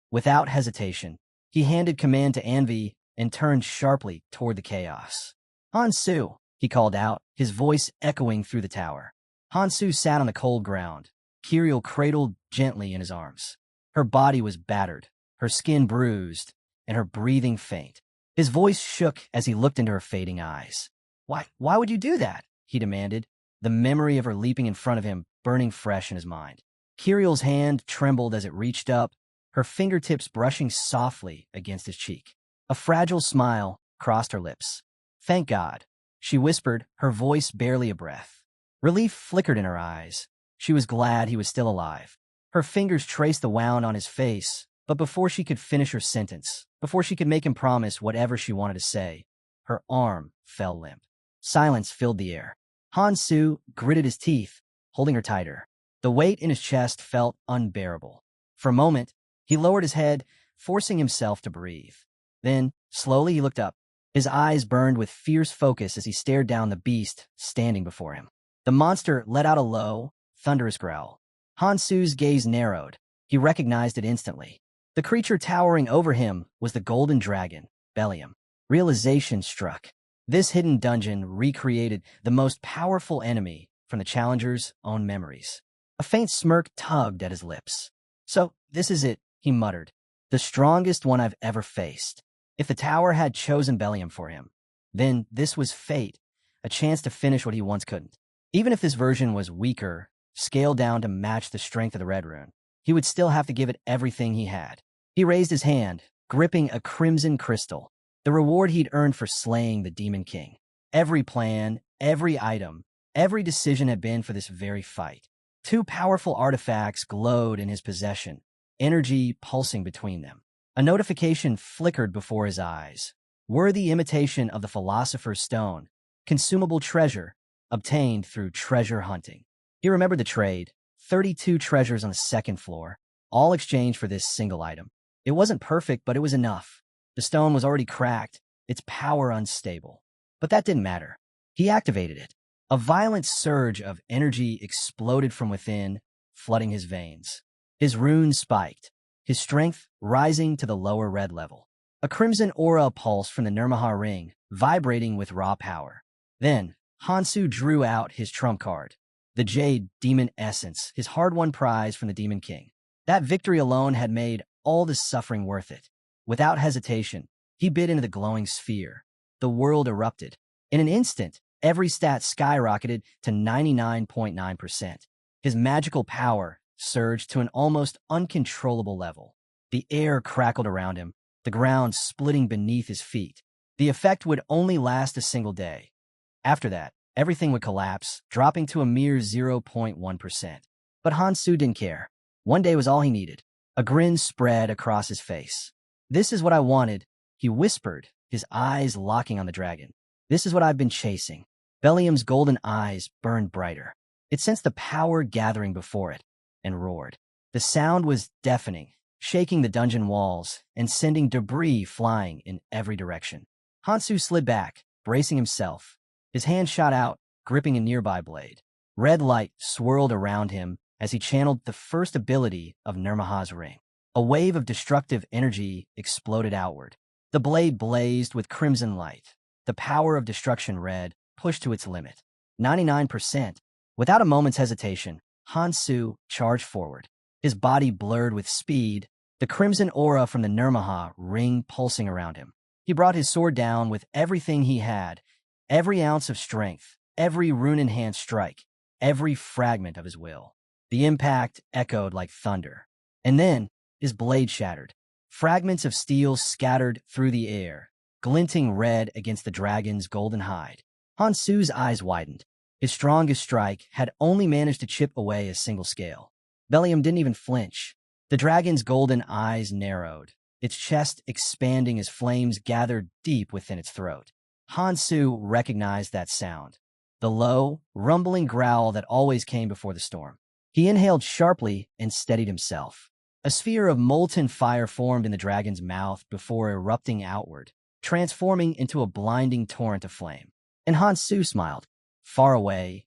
Without hesitation, he handed command to Anvi and turned sharply toward the chaos. "Hansu," he called out, his voice echoing through the tower. Hansu sat on the cold ground, Kiriel cradled gently in his arms. Her body was battered, her skin bruised, and her breathing faint. His voice shook as he looked into her fading eyes. Why would you do that?" he demanded, the memory of her leaping in front of him burning fresh in his mind. Kiriel's hand trembled as it reached up, her fingertips brushing softly against his cheek. A fragile smile crossed her lips. "Thank God," she whispered, her voice barely a breath. Relief flickered in her eyes. She was glad he was still alive. Her fingers traced the wound on his face, but before she could finish her sentence, before she could make him promise whatever she wanted to say, her arm fell limp. Silence filled the air. Hansu gritted his teeth, holding her tighter. The weight in his chest felt unbearable. For a moment, he lowered his head, forcing himself to breathe. Then, slowly he looked up. His eyes burned with fierce focus as he stared down the beast standing before him. The monster let out a low, thunderous growl. Hansu's gaze narrowed. He recognized it instantly. The creature towering over him was the golden dragon, Bellium. Realization struck. This hidden dungeon recreated the most powerful enemy from the Challenger's own memories. A faint smirk tugged at his lips. "So, this is it," he muttered. "The strongest one I've ever faced. If the tower had chosen Bellium for him, then this was fate, a chance to finish what he once couldn't. Even if this version was weaker, scaled down to match the strength of the Red Rune, he would still have to give it everything he had." He raised his hand, gripping a crimson crystal, the reward he'd earned for slaying the Demon King. Every plan, every item, every decision had been for this very fight. 2 powerful artifacts glowed in his possession, energy pulsing between them. A notification flickered before his eyes. Worthy imitation of the Philosopher's Stone, consumable treasure, obtained through treasure hunting. He remembered the trade, 32 treasures on the 2nd floor, all exchanged for this single item. It wasn't perfect, but it was enough. The stone was already cracked, its power unstable. But that didn't matter. He activated it. A violent surge of energy exploded from within, flooding his veins. His runes spiked, his strength rising to the lower red level. A crimson aura pulsed from the Nirmaha ring, vibrating with raw power. Then, Hansu drew out his trump card, the Jade Demon Essence, his hard-won prize from the Demon King. That victory alone had made all the suffering worth it. Without hesitation, he bit into the glowing sphere. The world erupted. In an instant, every stat skyrocketed to 99.9%. His magical power surged to an almost uncontrollable level. The air crackled around him, the ground splitting beneath his feet. The effect would only last a single day. After that, everything would collapse, dropping to a mere 0.1%. But Hansu didn't care. One day was all he needed. A grin spread across his face. "This is what I wanted," he whispered, his eyes locking on the dragon. "This is what I've been chasing." Bellium's golden eyes burned brighter. It sensed the power gathering before it, and roared. The sound was deafening, shaking the dungeon walls and sending debris flying in every direction. Hansu slid back, bracing himself. His hand shot out, gripping a nearby blade. Red light swirled around him as he channeled the first ability of Nirmaha's ring. A wave of destructive energy exploded outward. The blade blazed with crimson light. The power of destruction red pushed to its limit. 99%. Without a moment's hesitation, Hansu charged forward. His body blurred with speed, the crimson aura from the Nirmaha ring pulsing around him. He brought his sword down with everything he had, every ounce of strength, every rune-enhanced strike, every fragment of his will. The impact echoed like thunder. And then, his blade shattered. Fragments of steel scattered through the air, glinting red against the dragon's golden hide. Hansu's eyes widened. His strongest strike had only managed to chip away a single scale. Bellium didn't even flinch. The dragon's golden eyes narrowed, its chest expanding as flames gathered deep within its throat. Hansu recognized that sound, the low, rumbling growl that always came before the storm. He inhaled sharply and steadied himself. A sphere of molten fire formed in the dragon's mouth before erupting outward, transforming into a blinding torrent of flame. And Hansu smiled. Far away,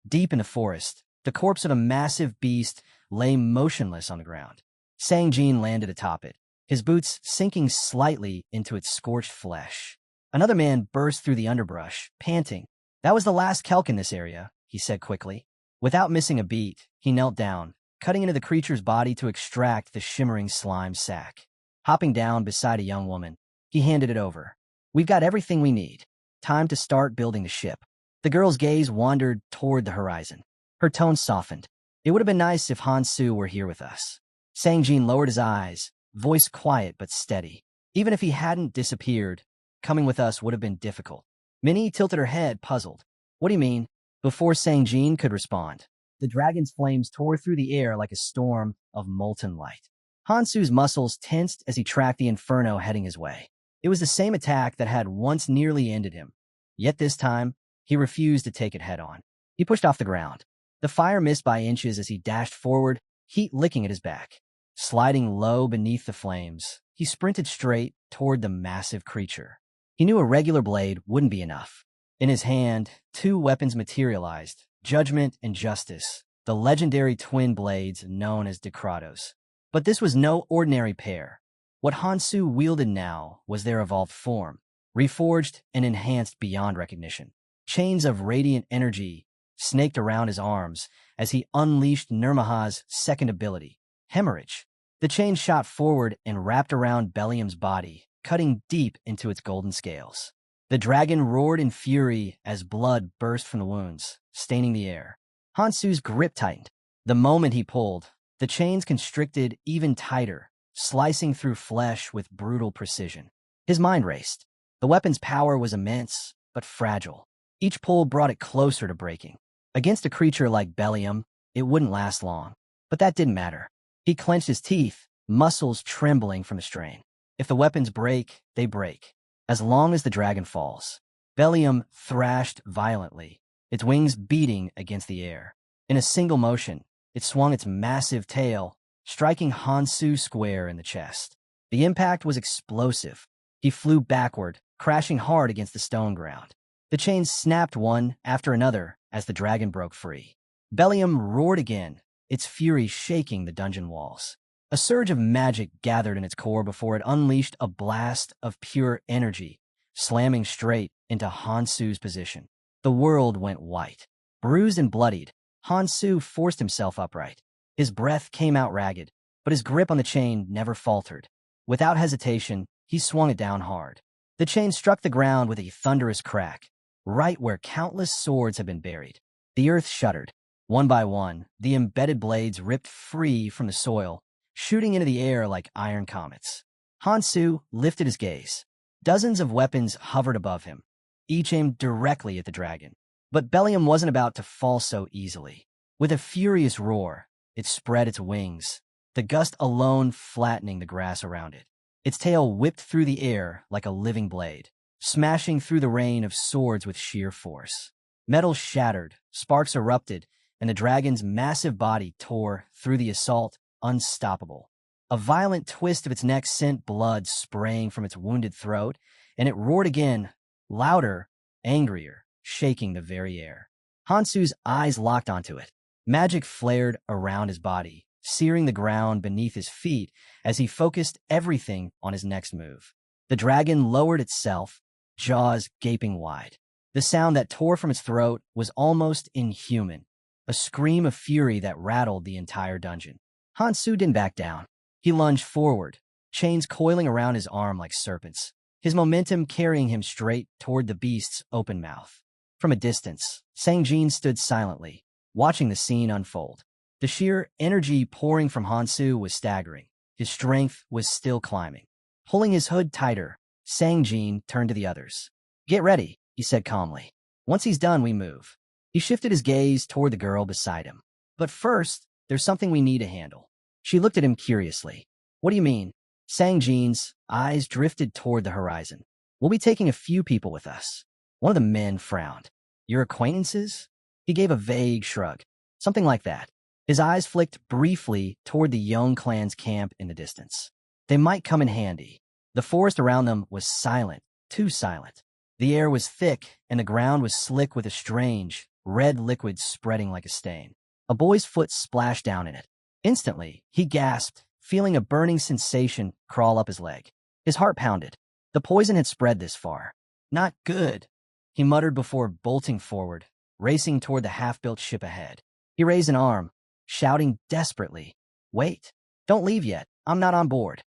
deep in the forest, the corpse of a massive beast lay motionless on the ground. Sang-jin landed atop it, his boots sinking slightly into its scorched flesh. Another man burst through the underbrush, panting. "That was the last kelk in this area," he said quickly. Without missing a beat, he knelt down, cutting into the creature's body to extract the shimmering slime sack. Hopping down beside a young woman, he handed it over. "We've got everything we need. Time to start building the ship." The girl's gaze wandered toward the horizon. Her tone softened. "It would have been nice if Hansu were here with us." Sang-jin lowered his eyes, voice quiet but steady. "Even if he hadn't disappeared, coming with us would have been difficult." Minnie tilted her head, puzzled. "What do you mean?" Before Sang-jin could respond, the dragon's flames tore through the air like a storm of molten light. Hansu's muscles tensed as he tracked the inferno heading his way. It was the same attack that had once nearly ended him. Yet this time, he refused to take it head-on. He pushed off the ground. The fire missed by inches as he dashed forward, heat licking at his back. Sliding low beneath the flames, he sprinted straight toward the massive creature. He knew a regular blade wouldn't be enough. In his hand, two weapons materialized, Judgment and Justice, the legendary twin blades known as Decratos. But this was no ordinary pair. What Hansu wielded now was their evolved form, reforged and enhanced beyond recognition. Chains of radiant energy snaked around his arms as he unleashed Nirmaha's second ability, Hemorrhage. The chain shot forward and wrapped around Bellium's body, cutting deep into its golden scales. The dragon roared in fury as blood burst from the wounds, staining the air. Hansu's grip tightened. The moment he pulled, the chains constricted even tighter, slicing through flesh with brutal precision. His mind raced. The weapon's power was immense, but fragile. Each pull brought it closer to breaking. Against a creature like Bellium, it wouldn't last long. But that didn't matter. He clenched his teeth, muscles trembling from the strain. If the weapons break, they break. As long as the dragon falls. Bellium thrashed violently, its wings beating against the air. In a single motion, it swung its massive tail, striking Hansu square in the chest. The impact was explosive. He flew backward, crashing hard against the stone ground. The chains snapped one after another as the dragon broke free. Bellium roared again, its fury shaking the dungeon walls. A surge of magic gathered in its core before it unleashed a blast of pure energy, slamming straight into Hansu's position. The world went white. Bruised and bloodied, Hansu forced himself upright. His breath came out ragged, but his grip on the chain never faltered. Without hesitation, he swung it down hard. The chain struck the ground with a thunderous crack, right where countless swords had been buried. The earth shuddered. One by one, the embedded blades ripped free from the soil, shooting into the air like iron comets. Hansu lifted his gaze. Dozens of weapons hovered above him, each aimed directly at the dragon. But Bellium wasn't about to fall so easily. With a furious roar, it spread its wings, the gust alone flattening the grass around it. Its tail whipped through the air like a living blade, smashing through the rain of swords with sheer force. Metal shattered, sparks erupted, and the dragon's massive body tore through the assault, unstoppable. A violent twist of its neck sent blood spraying from its wounded throat, and it roared again, louder, angrier, shaking the very air. Hansu's eyes locked onto it. Magic flared around his body, searing the ground beneath his feet as he focused everything on his next move. The dragon lowered itself, jaws gaping wide. The sound that tore from its throat was almost inhuman, a scream of fury that rattled the entire dungeon. Hansu didn't back down. He lunged forward, chains coiling around his arm like serpents, his momentum carrying him straight toward the beast's open mouth. From a distance, Sangjin stood silently, watching the scene unfold. The sheer energy pouring from Hansu was staggering. His strength was still climbing. Pulling his hood tighter, Sangjin turned to the others. "Get ready," he said calmly. "Once he's done, we move." He shifted his gaze toward the girl beside him. "But first, there's something we need to handle." She looked at him curiously. "What do you mean?" Sangjin's eyes drifted toward the horizon. "We'll be taking a few people with us." One of the men frowned. "Your acquaintances?" He gave a vague shrug. "Something like that." His eyes flicked briefly toward the young clan's camp in the distance. They might come in handy. The forest around them was silent, too silent. The air was thick, and the ground was slick with a strange, red liquid spreading like a stain. A boy's foot splashed down in it. Instantly, he gasped, feeling a burning sensation crawl up his leg. His heart pounded. The poison had spread this far. "Not good," he muttered before bolting forward, racing toward the half-built ship ahead. He raised an arm, shouting desperately, "Wait, don't leave yet, I'm not on board."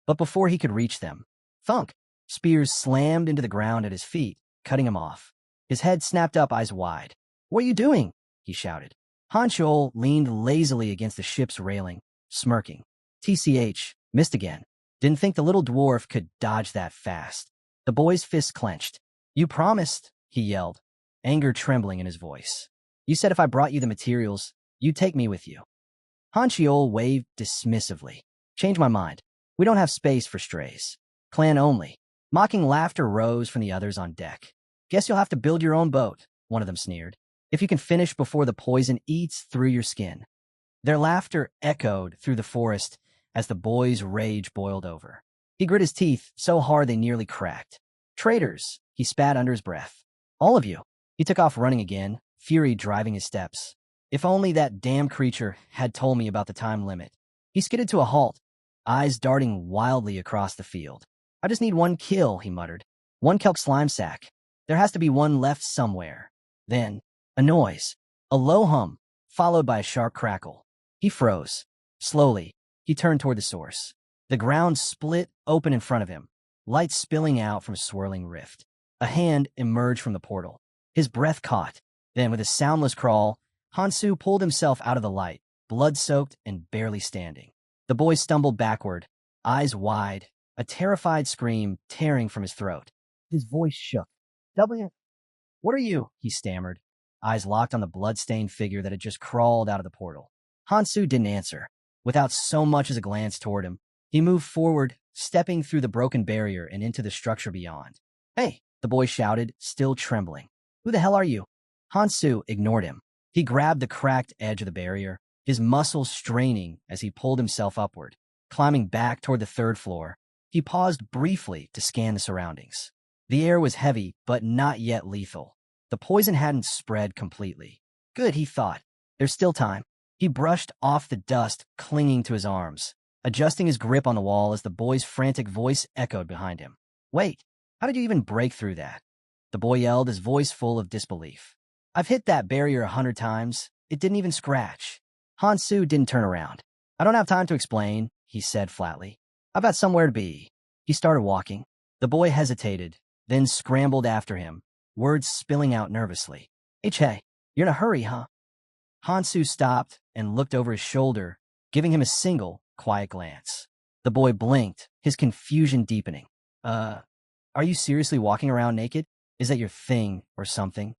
But before he could reach them, thunk! Spears slammed into the ground at his feet, cutting him off. His head snapped up, eyes wide. "What are you doing?" he shouted. Hanchul leaned lazily against the ship's railing, smirking. "TCH, missed again. Didn't think the little dwarf could dodge that fast." The boy's fists clenched. "You promised," he yelled, anger trembling in his voice. "You said if I brought you the materials, you'd take me with you." Hanchiol waved dismissively. "Change my mind. We don't have space for strays. Clan only." Mocking laughter rose from the others on deck. "Guess you'll have to build your own boat," one of them sneered. "If you can finish before the poison eats through your skin." Their laughter echoed through the forest as the boy's rage boiled over. He grit his teeth so hard they nearly cracked. "Traitors," he spat under his breath. "All of you." He took off running again, fury driving his steps. If only that damn creature had told me about the time limit. He skidded to a halt, eyes darting wildly across the field. "I just need one kill," he muttered. "One kelp slime sack. There has to be one left somewhere." Then, a noise. A low hum, followed by a sharp crackle. He froze. Slowly, he turned toward the source. The ground split open in front of him, light spilling out from a swirling rift. A hand emerged from the portal. His breath caught. Then, with a soundless crawl, Hansu pulled himself out of the light, blood-soaked and barely standing. The boy stumbled backward, eyes wide, a terrified scream tearing from his throat. His voice shook. "W, what are you?" he stammered, eyes locked on the blood-stained figure that had just crawled out of the portal. Hansu didn't answer. Without so much as a glance toward him, he moved forward, stepping through the broken barrier and into the structure beyond. "Hey!" the boy shouted, still trembling. "Who the hell are you?" Hansu ignored him. He grabbed the cracked edge of the barrier, his muscles straining as he pulled himself upward. Climbing back toward the third floor, he paused briefly to scan the surroundings. The air was heavy, but not yet lethal. The poison hadn't spread completely. Good, he thought. There's still time. He brushed off the dust clinging to his arms, adjusting his grip on the wall as the boy's frantic voice echoed behind him. "Wait, how did you even break through that?" The boy yelled, his voice full of disbelief. "I've hit that barrier 100 times. It didn't even scratch." Hansu didn't turn around. "I don't have time to explain," he said flatly. "I've got somewhere to be." He started walking. The boy hesitated, then scrambled after him, words spilling out nervously. "Hey, you're in a hurry, huh?" Hansu stopped and looked over his shoulder, giving him a single, quiet glance. The boy blinked, his confusion deepening. Are you seriously walking around naked? Is that your thing or something?"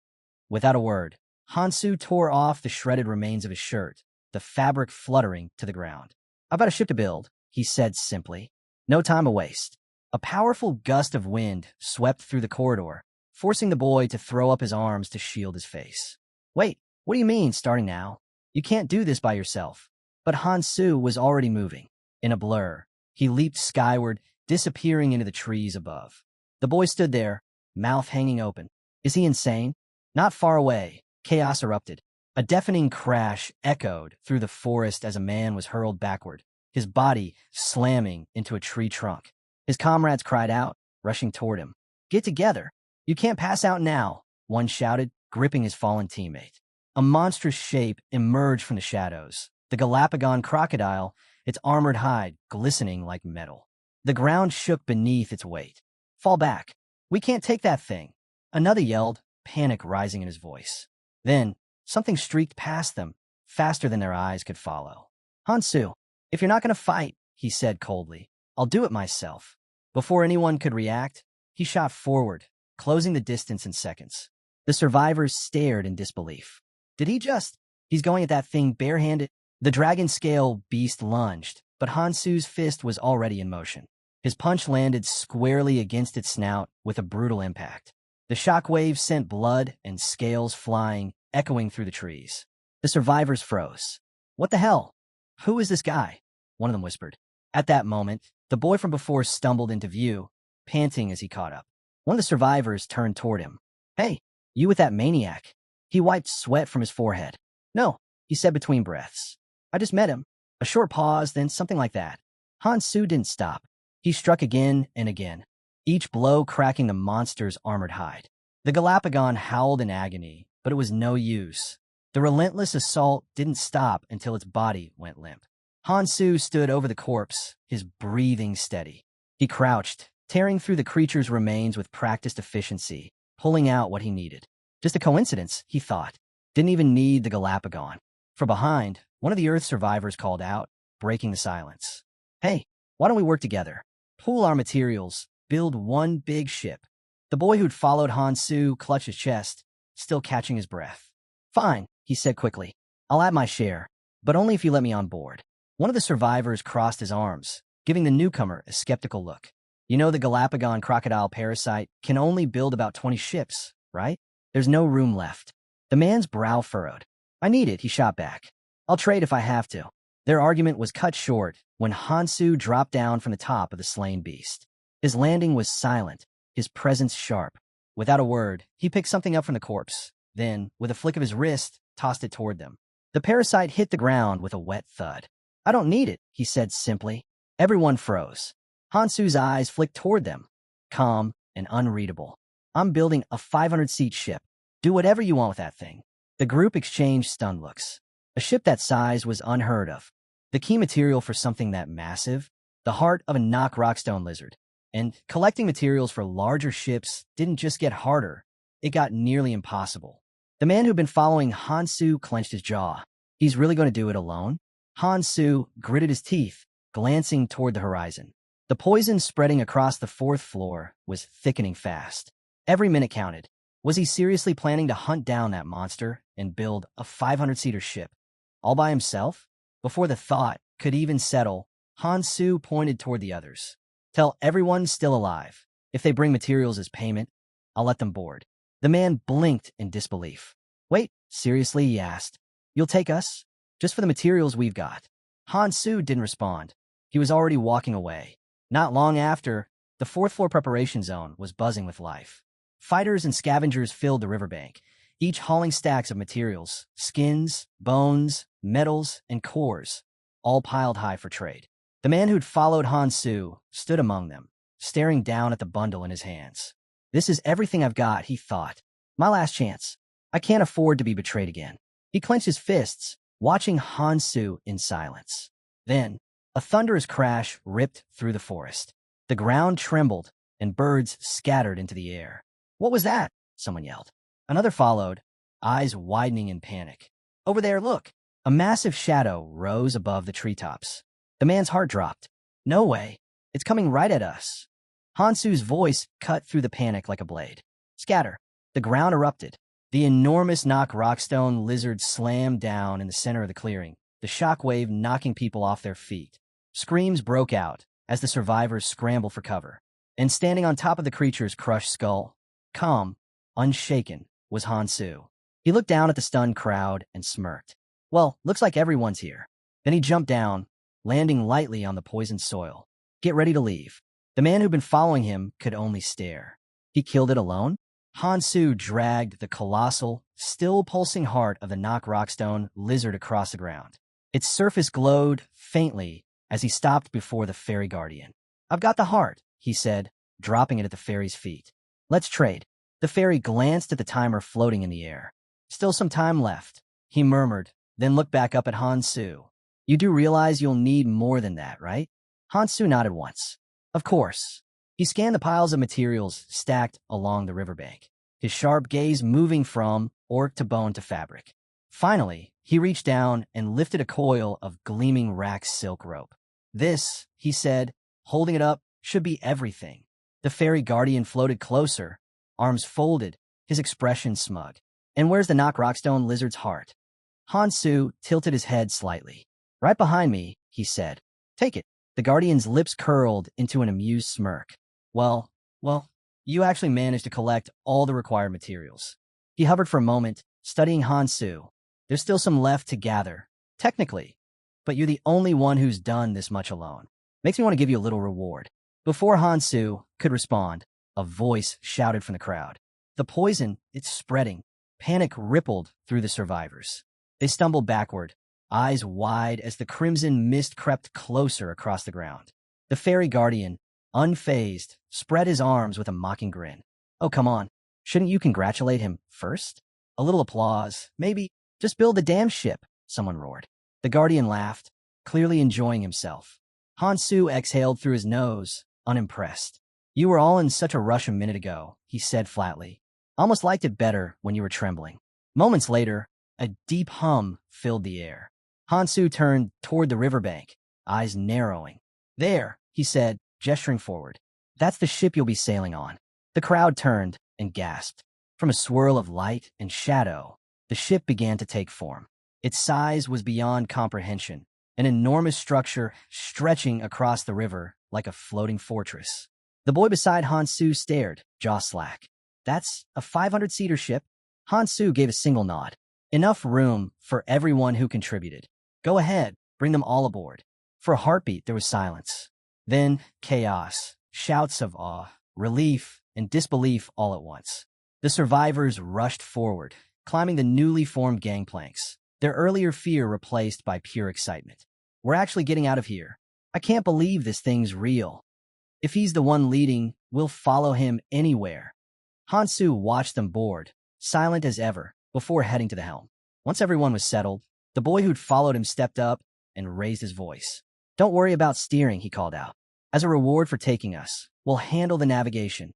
Without a word, Hansu tore off the shredded remains of his shirt, the fabric fluttering to the ground. "I've got a ship to build," he said simply. "No time to waste." A powerful gust of wind swept through the corridor, forcing the boy to throw up his arms to shield his face. "Wait, what do you mean, starting now? You can't do this by yourself." But Hansu was already moving. In a blur, he leaped skyward, disappearing into the trees above. The boy stood there, mouth hanging open. Is he insane? Not far away, chaos erupted. A deafening crash echoed through the forest as a man was hurled backward, his body slamming into a tree trunk. His comrades cried out, rushing toward him. "Get together! You can't pass out now," one shouted, gripping his fallen teammate. A monstrous shape emerged from the shadows, the Galapagos crocodile, its armored hide glistening like metal. The ground shook beneath its weight. "Fall back! We can't take that thing!" Another yelled, panic rising in his voice. Then, something streaked past them, faster than their eyes could follow. "Hansu, if you're not going to fight," he said coldly, "I'll do it myself." Before anyone could react, he shot forward, closing the distance in seconds. The survivors stared in disbelief. Did he just... He's going at that thing barehanded? The dragon scale beast lunged, but Hansu's fist was already in motion. His punch landed squarely against its snout with a brutal impact. The shockwave sent blood and scales flying, echoing through the trees. The survivors froze. "What the hell? Who is this guy?" one of them whispered. At that moment, the boy from before stumbled into view, panting as he caught up. One of the survivors turned toward him. "Hey, you with that maniac?" He wiped sweat from his forehead. "No," he said between breaths. "I just met him." A short pause, then something like that. Hansu didn't stop. He struck again and again, each blow cracking the monster's armored hide. The Galapagos howled in agony, but it was no use. The relentless assault didn't stop until its body went limp. Hansu stood over the corpse, his breathing steady. He crouched, tearing through the creature's remains with practiced efficiency, pulling out what he needed. Just a coincidence, he thought. Didn't even need the Galapagos. From behind, one of the Earth survivors called out, breaking the silence. "Hey, why don't we work together? Pool our materials, build one big ship." The boy who'd followed Hansu clutched his chest, still catching his breath. "Fine," he said quickly. "I'll add my share, but only if you let me on board." One of the survivors crossed his arms, giving the newcomer a skeptical look. "You know the Galapagos crocodile parasite can only build about 20 ships, right? There's no room left." The man's brow furrowed. "I need it," he shot back. "I'll trade if I have to." Their argument was cut short when Hansu dropped down from the top of the slain beast. His landing was silent, his presence sharp. Without a word, he picked something up from the corpse, then, with a flick of his wrist, tossed it toward them. The parasite hit the ground with a wet thud. "I don't need it," he said simply. Everyone froze. Hansu's eyes flicked toward them, calm and unreadable. "I'm building a 500-seat ship. Do whatever you want with that thing." The group exchanged stunned looks. A ship that size was unheard of. The key material for something that massive, the heart of a knock rockstone lizard. And collecting materials for larger ships didn't just get harder, it got nearly impossible. The man who'd been following Hansu clenched his jaw. He's really going to do it alone? Hansu gritted his teeth, glancing toward the horizon. The poison spreading across the fourth floor was thickening fast. Every minute counted. Was he seriously planning to hunt down that monster and build a 500-seater ship? All by himself? Before the thought could even settle, Hansu pointed toward the others. "Tell everyone still alive. If they bring materials as payment, I'll let them board." The man blinked in disbelief. "Wait, seriously?" he asked. "You'll take us? Just for the materials we've got?" Hansu didn't respond. He was already walking away. Not long after, the fourth-floor preparation zone was buzzing with life. Fighters and scavengers filled the riverbank, each hauling stacks of materials, skins, bones, metals, and cores, all piled high for trade. The man who'd followed Hansu stood among them, staring down at the bundle in his hands. "This is everything I've got," he thought. "My last chance. I can't afford to be betrayed again." He clenched his fists, watching Hansu in silence. Then, a thunderous crash ripped through the forest. The ground trembled, and birds scattered into the air. "What was that?" someone yelled. Another followed, eyes widening in panic. "Over there, look!" A massive shadow rose above the treetops. The man's heart dropped. "No way. It's coming right at us." Hansu's voice cut through the panic like a blade. "Scatter." The ground erupted. The enormous knock rockstone lizard slammed down in the center of the clearing, the shockwave knocking people off their feet. Screams broke out as the survivors scrambled for cover. And standing on top of the creature's crushed skull, calm, unshaken, was Hansu. He looked down at the stunned crowd and smirked. Well, looks like everyone's here. Then he jumped down, landing lightly on the poisoned soil. Get ready to leave. The man who'd been following him could only stare. He killed it alone? Hansu dragged the colossal, still pulsing heart of the knock rockstone lizard across the ground. Its surface glowed faintly as he stopped before the fairy guardian. I've got the heart, he said, dropping it at the fairy's feet. Let's trade. The fairy glanced at the timer floating in the air. Still some time left, he murmured, then looked back up at Hansu. You do realize you'll need more than that, right? Hansu nodded once. Of course. He scanned the piles of materials stacked along the riverbank, his sharp gaze moving from orc to bone to fabric. Finally, he reached down and lifted a coil of gleaming rack silk rope. This, he said, holding it up, should be everything. The fairy guardian floated closer, arms folded, his expression smug. And where's the knock rockstone lizard's heart? Hansu tilted his head slightly. Right behind me, he said. Take it. The guardian's lips curled into an amused smirk. Well, you actually managed to collect all the required materials. He hovered for a moment, studying Hansu. There's still some left to gather, technically, but you're the only one who's done this much alone. Makes me want to give you a little reward. Before Hansu could respond, a voice shouted from the crowd. The poison, it's spreading. Panic rippled through the survivors. They stumbled backward, eyes wide as the crimson mist crept closer across the ground. The fairy guardian, unfazed, spread his arms with a mocking grin. Oh, come on. Shouldn't you congratulate him first? A little applause, maybe. Just build the damn ship, someone roared. The guardian laughed, clearly enjoying himself. Hansu exhaled through his nose, unimpressed. You were all in such a rush a minute ago, he said flatly. Almost liked it better when you were trembling. Moments later, a deep hum filled the air. Hansu turned toward the riverbank, eyes narrowing. There, he said, gesturing forward. That's the ship you'll be sailing on. The crowd turned and gasped. From a swirl of light and shadow, the ship began to take form. Its size was beyond comprehension, an enormous structure stretching across the river like a floating fortress. The boy beside Hansu stared, jaw slack. That's a 500-seater ship? Hansu gave a single nod. Enough room for everyone who contributed. Go ahead, bring them all aboard. For a heartbeat, there was silence. Then chaos, shouts of awe, relief, and disbelief all at once. The survivors rushed forward, climbing the newly formed gangplanks, their earlier fear replaced by pure excitement. We're actually getting out of here. I can't believe this thing's real. If he's the one leading, we'll follow him anywhere. Hansu watched them board, silent as ever, before heading to the helm. Once everyone was settled, the boy who'd followed him stepped up and raised his voice. Don't worry about steering, he called out. As a reward for taking us, we'll handle the navigation.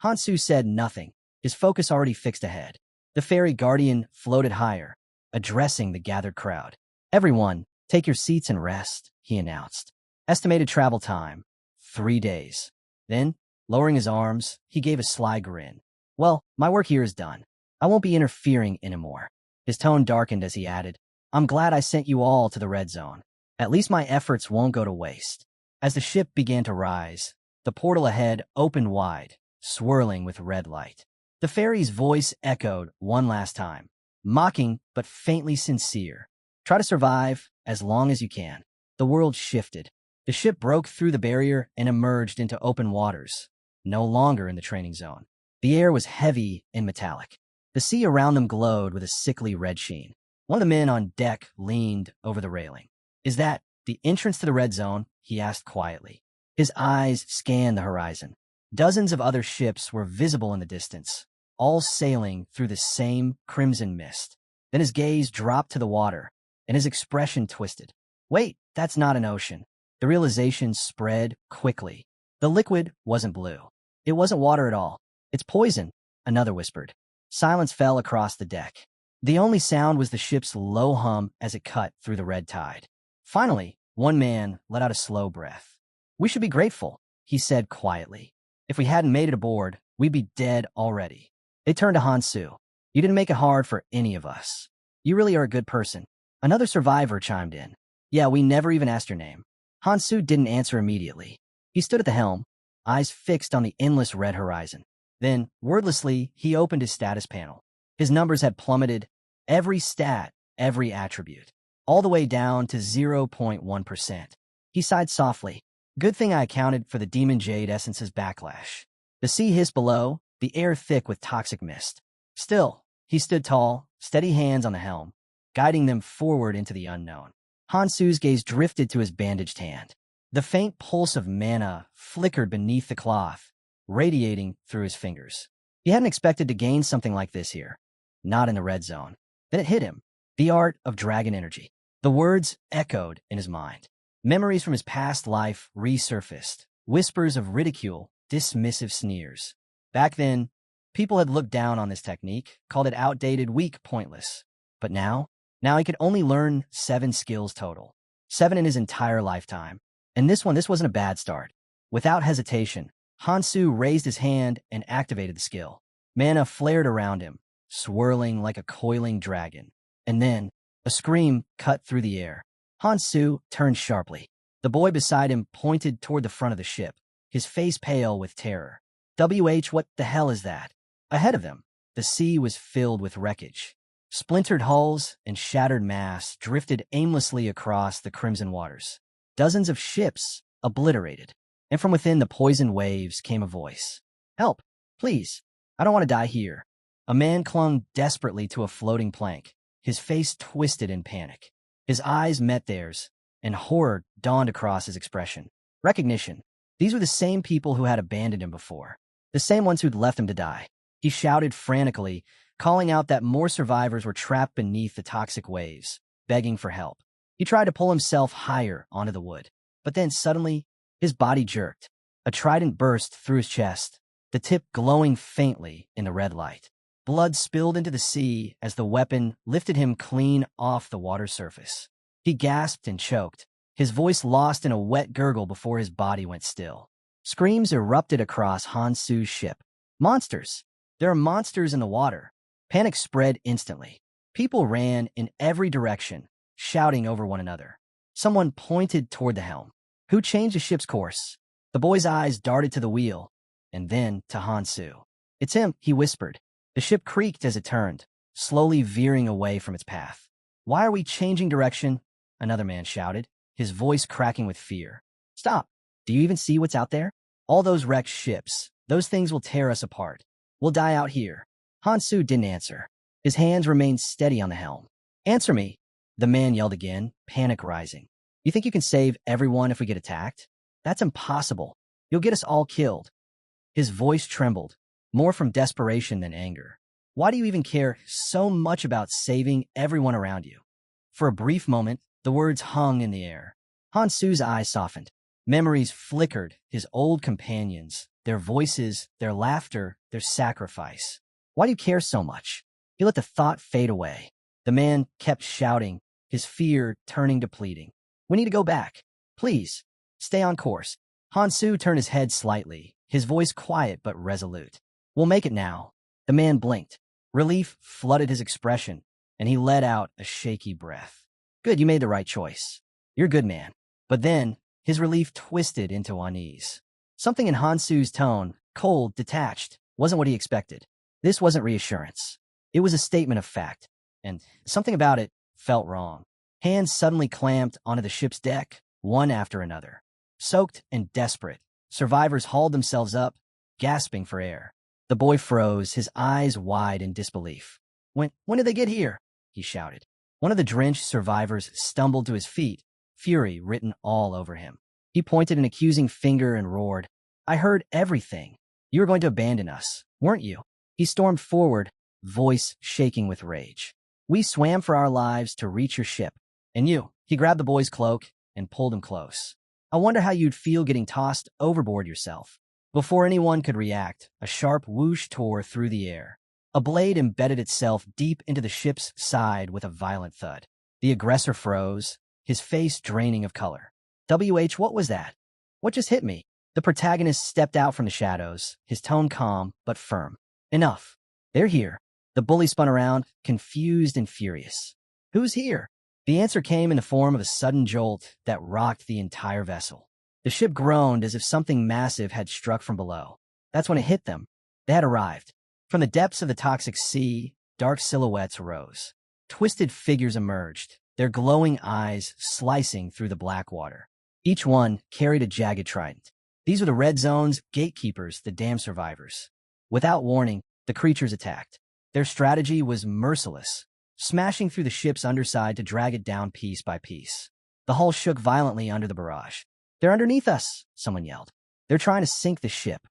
Hansu said nothing, his focus already fixed ahead. The fairy guardian floated higher, addressing the gathered crowd. Everyone, take your seats and rest, he announced. Estimated travel time, 3 days. Then, lowering his arms, he gave a sly grin. Well, my work here is done. I won't be interfering anymore. His tone darkened as he added, I'm glad I sent you all to the red zone. At least my efforts won't go to waste. As the ship began to rise, the portal ahead opened wide, swirling with red light. The fairy's voice echoed one last time, mocking but faintly sincere. Try to survive as long as you can. The world shifted. The ship broke through the barrier and emerged into open waters, no longer in the training zone. The air was heavy and metallic. The sea around them glowed with a sickly red sheen. One of the men on deck leaned over the railing. Is that the entrance to the red zone? He asked quietly. His eyes scanned the horizon. Dozens of other ships were visible in the distance, all sailing through the same crimson mist. Then his gaze dropped to the water, and his expression twisted. Wait, that's not an ocean. The realization spread quickly. The liquid wasn't blue. It wasn't water at all. It's poison, another whispered. Silence fell across the deck. The only sound was the ship's low hum as it cut through the red tide. Finally, one man let out a slow breath. We should be grateful, he said quietly. If we hadn't made it aboard, we'd be dead already. They turned to Hansu. You didn't make it hard for any of us. You really are a good person. Another survivor chimed in. Yeah, we never even asked your name. Hansu didn't answer immediately. He stood at the helm, eyes fixed on the endless red horizon. Then, wordlessly, he opened his status panel. His numbers had plummeted, every stat, every attribute, all the way down to 0.1%. He sighed softly. Good thing I accounted for the Demon Jade Essence's backlash. The sea hissed below, the air thick with toxic mist. Still, he stood tall, steady hands on the helm, guiding them forward into the unknown. Hansu's gaze drifted to his bandaged hand. The faint pulse of mana flickered beneath the cloth, radiating through his fingers. He hadn't expected to gain something like this here. Not in the red zone. Then it hit him. The art of dragon energy. The words echoed in his mind. Memories from his past life resurfaced. Whispers of ridicule, dismissive sneers. Back then, people had looked down on this technique, called it outdated, weak, pointless. But now he could only learn 7 skills total. 7 in his entire lifetime. And this wasn't a bad start. Without hesitation, Hansu raised his hand and activated the skill. Mana flared around him, swirling like a coiling dragon. And then, a scream cut through the air. Hansu turned sharply. The boy beside him pointed toward the front of the ship, his face pale with terror. What the hell is that? Ahead of them, the sea was filled with wreckage. Splintered hulls and shattered masts drifted aimlessly across the crimson waters. Dozens of ships obliterated. And from within the poisoned waves came a voice. Help, please. I don't want to die here. A man clung desperately to a floating plank, his face twisted in panic. His eyes met theirs, and horror dawned across his expression. Recognition. These were the same people who had abandoned him before. The same ones who'd left him to die. He shouted frantically, calling out that more survivors were trapped beneath the toxic waves, begging for help. He tried to pull himself higher onto the wood, but then suddenly, his body jerked. A trident burst through his chest, the tip glowing faintly in the red light. Blood spilled into the sea as the weapon lifted him clean off the water's surface. He gasped and choked, his voice lost in a wet gurgle before his body went still. Screams erupted across Hansu's ship. Monsters! There are monsters in the water. Panic spread instantly. People ran in every direction, shouting over one another. Someone pointed toward the helm. Who changed the ship's course? The boy's eyes darted to the wheel, and then to Hansu. It's him, he whispered. The ship creaked as it turned, slowly veering away from its path. Why are we changing direction? Another man shouted, his voice cracking with fear. Stop! Do you even see what's out there? All those wrecked ships. Those things will tear us apart. We'll die out here. Hansu didn't answer. His hands remained steady on the helm. Answer me! The man yelled again, panic rising. You think you can save everyone if we get attacked? That's impossible. You'll get us all killed. His voice trembled, more from desperation than anger. Why do you even care so much about saving everyone around you? For a brief moment, the words hung in the air. Hansu's eyes softened. Memories flickered, his old companions, their voices, their laughter, their sacrifice. Why do you care so much? He let the thought fade away. The man kept shouting, his fear turning to pleading. We need to go back. Please, stay on course. Hansu turned his head slightly, his voice quiet but resolute. We'll make it now. The man blinked. Relief flooded his expression, and he let out a shaky breath. Good, you made the right choice. You're a good man. But then, his relief twisted into unease. Something in Hansu's tone, cold, detached, wasn't what he expected. This wasn't reassurance. It was a statement of fact, and something about it felt wrong. Hands suddenly clamped onto the ship's deck, one after another. Soaked and desperate, survivors hauled themselves up, gasping for air. The boy froze, his eyes wide in disbelief. When did they get here? He shouted. One of the drenched survivors stumbled to his feet, fury written all over him. He pointed an accusing finger and roared, I heard everything. You were going to abandon us, weren't you? He stormed forward, voice shaking with rage. We swam for our lives to reach your ship. And you, he grabbed the boy's cloak and pulled him close. I wonder how you'd feel getting tossed overboard yourself. Before anyone could react, a sharp whoosh tore through the air. A blade embedded itself deep into the ship's side with a violent thud. The aggressor froze, his face draining of color. What was that? What just hit me? The protagonist stepped out from the shadows, his tone calm but firm. Enough. They're here. The The bully spun around, confused and furious. Who's here? The answer came in the form of a sudden jolt that rocked the entire vessel. The ship groaned as if something massive had struck from below. That's when it hit them. They had arrived. From the depths of the toxic sea, dark silhouettes rose. Twisted figures emerged, their glowing eyes slicing through the black water. Each one carried a jagged trident. These were the Red Zone's gatekeepers, the damned survivors. Without warning, the creatures attacked. Their strategy was merciless, smashing through the ship's underside to drag it down piece by piece. The hull shook violently under the barrage. "They're underneath us," someone yelled. "They're trying to sink the ship."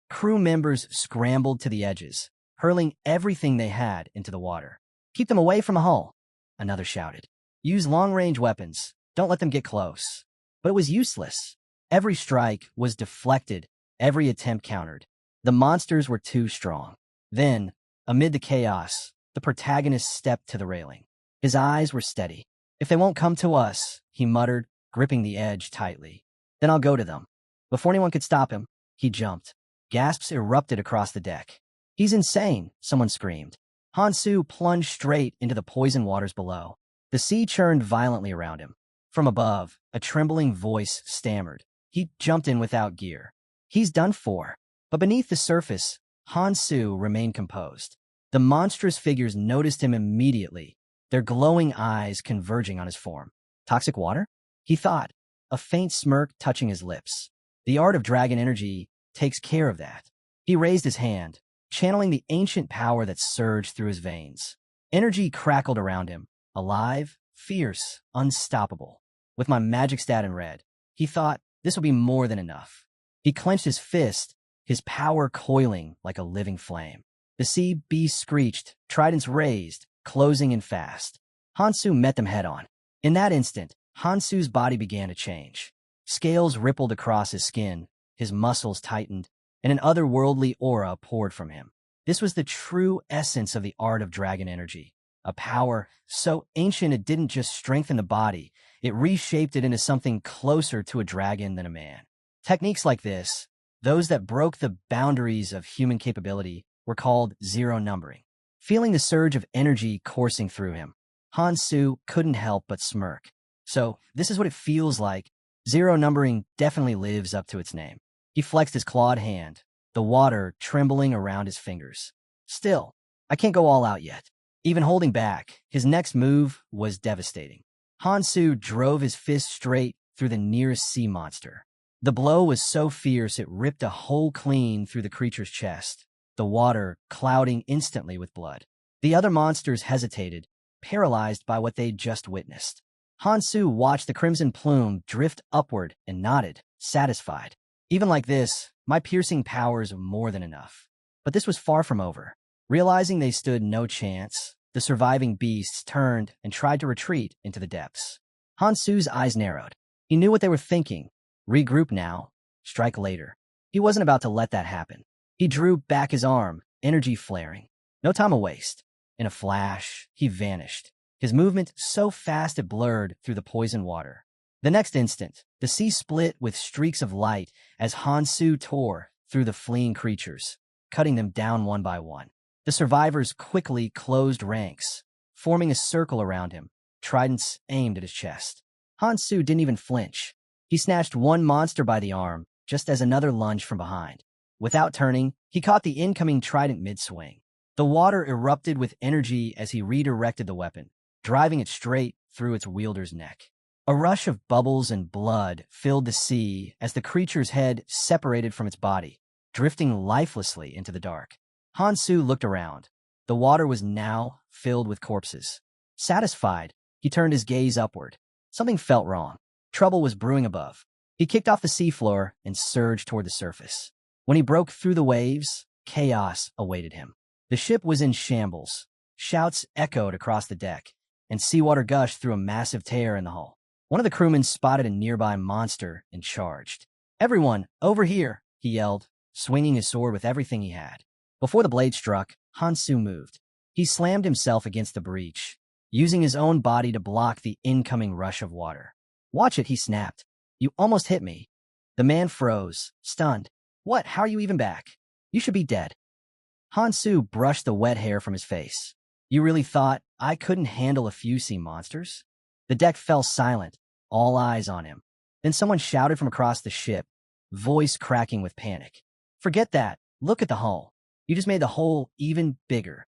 Crew members scrambled to the edges, hurling everything they had into the water. "Keep them away from the hull," another shouted. "Use long-range weapons. Don't let them get close." But it was useless. Every strike was deflected, every attempt countered. The monsters were too strong. Then, amid the chaos, the protagonist stepped to the railing. His eyes were steady. "If they won't come to us," he muttered, gripping the edge tightly, "then I'll go to them." Before anyone could stop him, he jumped. Gasps erupted across the deck. "He's insane," someone screamed. Hansu plunged straight into the poison waters below. The sea churned violently around him. From above, a trembling voice stammered. He jumped in without gear. He's done for. But beneath the surface, Hansu remained composed. The monstrous figures noticed him immediately, their glowing eyes converging on his form. Toxic water? He thought, a faint smirk touching his lips. The art of dragon energy takes care of that. He raised his hand, channeling the ancient power that surged through his veins. Energy crackled around him, alive, fierce, unstoppable. With my magic stat in red, he thought this would be more than enough. He clenched his fist, his power coiling like a living flame. The sea beast screeched, tridents raised, closing in fast. Hansu met them head-on. In that instant, Hansu's body began to change. Scales rippled across his skin, his muscles tightened, and an otherworldly aura poured from him. This was the true essence of the art of dragon energy. A power so ancient it didn't just strengthen the body, it reshaped it into something closer to a dragon than a man. Techniques like this, those that broke the boundaries of human capability, were called zero numbering. Feeling the surge of energy coursing through him, Hansu couldn't help but smirk. So, this is what it feels like. Zero numbering definitely lives up to its name. He flexed his clawed hand, the water trembling around his fingers. Still, I can't go all out yet. Even holding back, his next move was devastating. Hansu drove his fist straight through the nearest sea monster. The blow was so fierce it ripped a hole clean through the creature's chest, the water clouding instantly with blood. The other monsters hesitated, paralyzed by what they'd just witnessed. Hansu watched the crimson plume drift upward and nodded, satisfied. Even like this, my piercing powers are more than enough. But this was far from over. Realizing they stood no chance, the surviving beasts turned and tried to retreat into the depths. Hansu's eyes narrowed. He knew what they were thinking. Regroup now, strike later. He wasn't about to let that happen. He drew back his arm, energy flaring. No time to waste. In a flash, he vanished, his movement so fast it blurred through the poison water. The next instant, the sea split with streaks of light as Hansu tore through the fleeing creatures, cutting them down one by one. The survivors quickly closed ranks, forming a circle around him, tridents aimed at his chest. Hansu didn't even flinch. He snatched one monster by the arm, just as another lunged from behind. Without turning, he caught the incoming trident mid-swing. The water erupted with energy as he redirected the weapon, driving it straight through its wielder's neck. A rush of bubbles and blood filled the sea as the creature's head separated from its body, drifting lifelessly into the dark. Hansu looked around. The water was now filled with corpses. Satisfied, he turned his gaze upward. Something felt wrong. Trouble was brewing above. He kicked off the seafloor and surged toward the surface. When he broke through the waves, chaos awaited him. The ship was in shambles. Shouts echoed across the deck, and seawater gushed through a massive tear in the hull. One of the crewmen spotted a nearby monster and charged. "Everyone, over here!" he yelled, swinging his sword with everything he had. Before the blade struck, Hansu moved. He slammed himself against the breach, using his own body to block the incoming rush of water. "Watch it," he snapped. "You almost hit me." The man froze, stunned. "What? How are you even back? You should be dead." Hansu brushed the wet hair from his face. You really thought I couldn't handle a few sea monsters? The deck fell silent, all eyes on him. Then someone shouted from across the ship, voice cracking with panic. Forget that. Look at the hull. You just made the hole even bigger.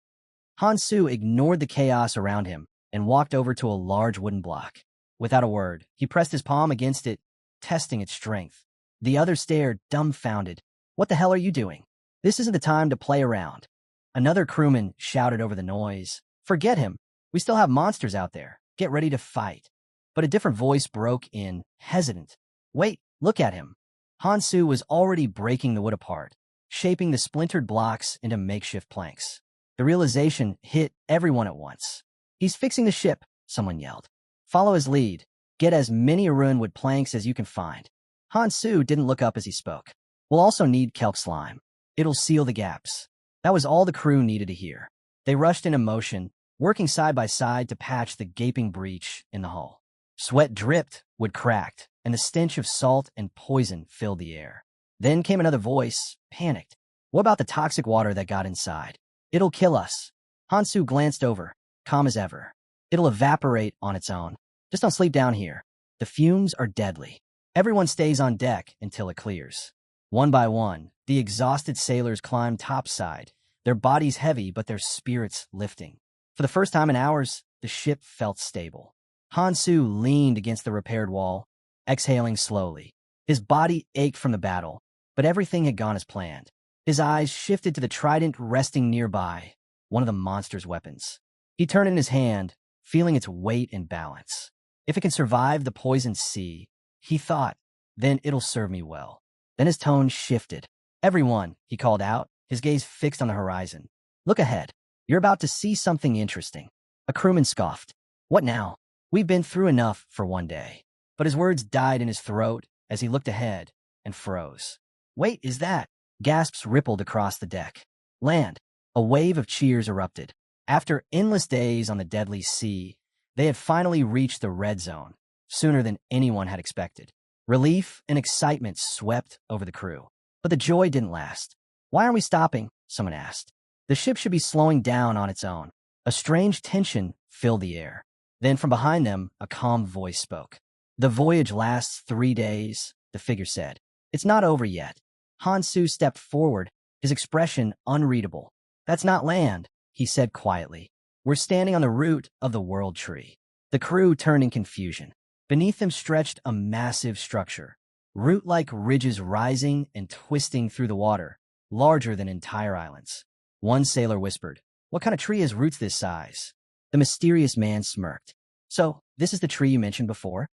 Hansu ignored the chaos around him and walked over to a large wooden block. Without a word, he pressed his palm against it, testing its strength. The other stared, dumbfounded. What the hell are you doing? This isn't the time to play around. Another crewman shouted over the noise. Forget him. We still have monsters out there. Get ready to fight. But a different voice broke in, hesitant. Wait, look at him. Hansu was already breaking the wood apart, shaping the splintered blocks into makeshift planks. The realization hit everyone at once. He's fixing the ship, someone yelled. Follow his lead. Get as many Arun wood planks as you can find. Hansu didn't look up as he spoke. We'll also need kelp slime. It'll seal the gaps. That was all the crew needed to hear. They rushed in motion, working side by side to patch the gaping breach in the hull. Sweat dripped, wood cracked, and the stench of salt and poison filled the air. Then came another voice, panicked. What about the toxic water that got inside? It'll kill us. Hansu glanced over, calm as ever. It'll evaporate on its own. Just don't sleep down here. The fumes are deadly. Everyone stays on deck until it clears. One by one, the exhausted sailors climbed topside, their bodies heavy but their spirits lifting. For the first time in hours, the ship felt stable. Hansu leaned against the repaired wall, exhaling slowly. His body ached from the battle, but everything had gone as planned. His eyes shifted to the trident resting nearby, one of the monster's weapons. He turned in his hand, feeling its weight and balance. If it can survive the poisoned sea, he thought, then it'll serve me well. Then his tone shifted. Everyone, he called out, his gaze fixed on the horizon. Look ahead. You're about to see something interesting. A crewman scoffed. What now? We've been through enough for one day. But his words died in his throat as he looked ahead and froze. Wait, is that? Gasps rippled across the deck. Land. A wave of cheers erupted. After endless days on the deadly sea, they had finally reached the red zone, sooner than anyone had expected. Relief and excitement swept over the crew. But the joy didn't last. Why aren't we stopping? Someone asked. The ship should be slowing down on its own. A strange tension filled the air. Then from behind them, a calm voice spoke. The voyage lasts 3 days, the figure said. It's not over yet. Hansu stepped forward, his expression unreadable. That's not land, he said quietly. We're standing on the root of the world tree. The crew turned in confusion. Beneath them stretched a massive structure, root-like ridges rising and twisting through the water, larger than entire islands. One sailor whispered, What kind of tree has roots this size? The mysterious man smirked. So, this is the tree you mentioned before?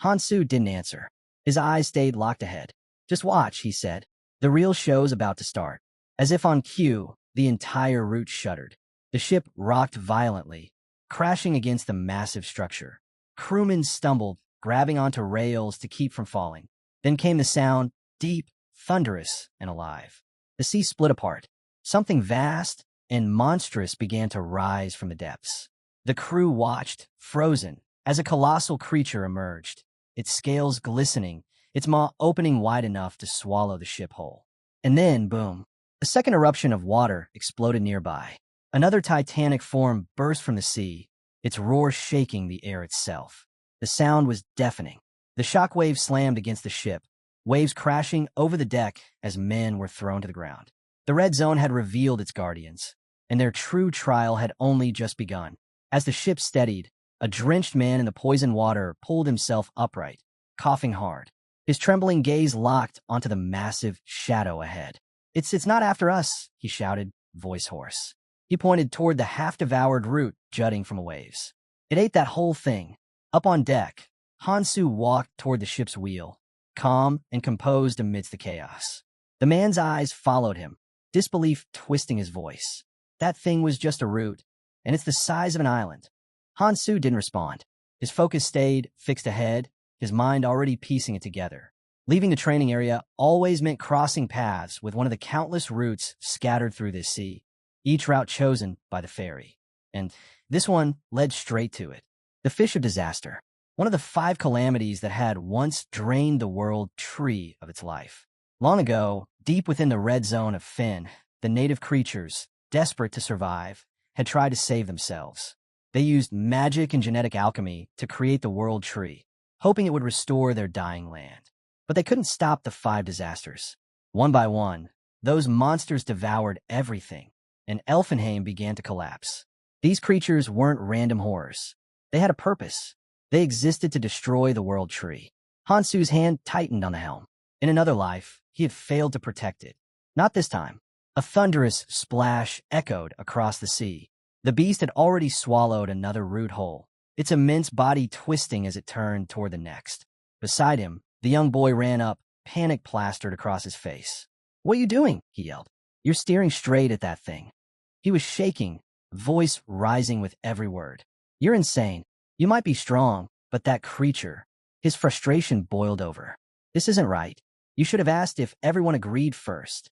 Hansu didn't answer. His eyes stayed locked ahead. Just watch, he said. The real show's about to start. As if on cue, the entire root shuddered. The ship rocked violently, crashing against the massive structure. Crewmen stumbled, grabbing onto rails to keep from falling. Then came the sound, deep, thunderous, and alive. The sea split apart. Something vast and monstrous began to rise from the depths. The crew watched, frozen, as a colossal creature emerged, its scales glistening, its maw opening wide enough to swallow the ship whole. And then, boom, a second eruption of water exploded nearby. Another titanic form burst from the sea, its roar shaking the air itself. The sound was deafening. The shock wave slammed against the ship, waves crashing over the deck as men were thrown to the ground. The red zone had revealed its guardians, and their true trial had only just begun. As the ship steadied, a drenched man in the poisoned water pulled himself upright, coughing hard. His trembling gaze locked onto the massive shadow ahead. It's not after us, he shouted, voice hoarse. He pointed toward the half-devoured root jutting from the waves. It ate that whole thing. Up on deck, Hansu walked toward the ship's wheel, calm and composed amidst the chaos. The man's eyes followed him, disbelief twisting his voice. That thing was just a root, and it's the size of an island. Hansu didn't respond. His focus stayed fixed ahead, his mind already piecing it together. Leaving the training area always meant crossing paths with one of the countless routes scattered through this sea, each route chosen by the ferry. And this one led straight to it. The fish of disaster, one of the 5 calamities that had once drained the world tree of its life. Long ago, deep within the red zone of Finn, the native creatures, desperate to survive, had tried to save themselves. They used magic and genetic alchemy to create the world tree, hoping it would restore their dying land. But they couldn't stop the 5 disasters. One by one, those monsters devoured everything, and Elfenheim began to collapse. These creatures weren't random horrors. They had a purpose. They existed to destroy the world tree. Hansu's hand tightened on the helm. In another life, he had failed to protect it. Not this time. A thunderous splash echoed across the sea. The beast had already swallowed another root hole, its immense body twisting as it turned toward the next. Beside him, the young boy ran up, panic plastered across his face. "What are you doing?" he yelled. "You're steering straight at that thing." He was shaking, voice rising with every word. "You're insane. You might be strong, but that creature." His frustration boiled over. "This isn't right. You should have asked if everyone agreed first."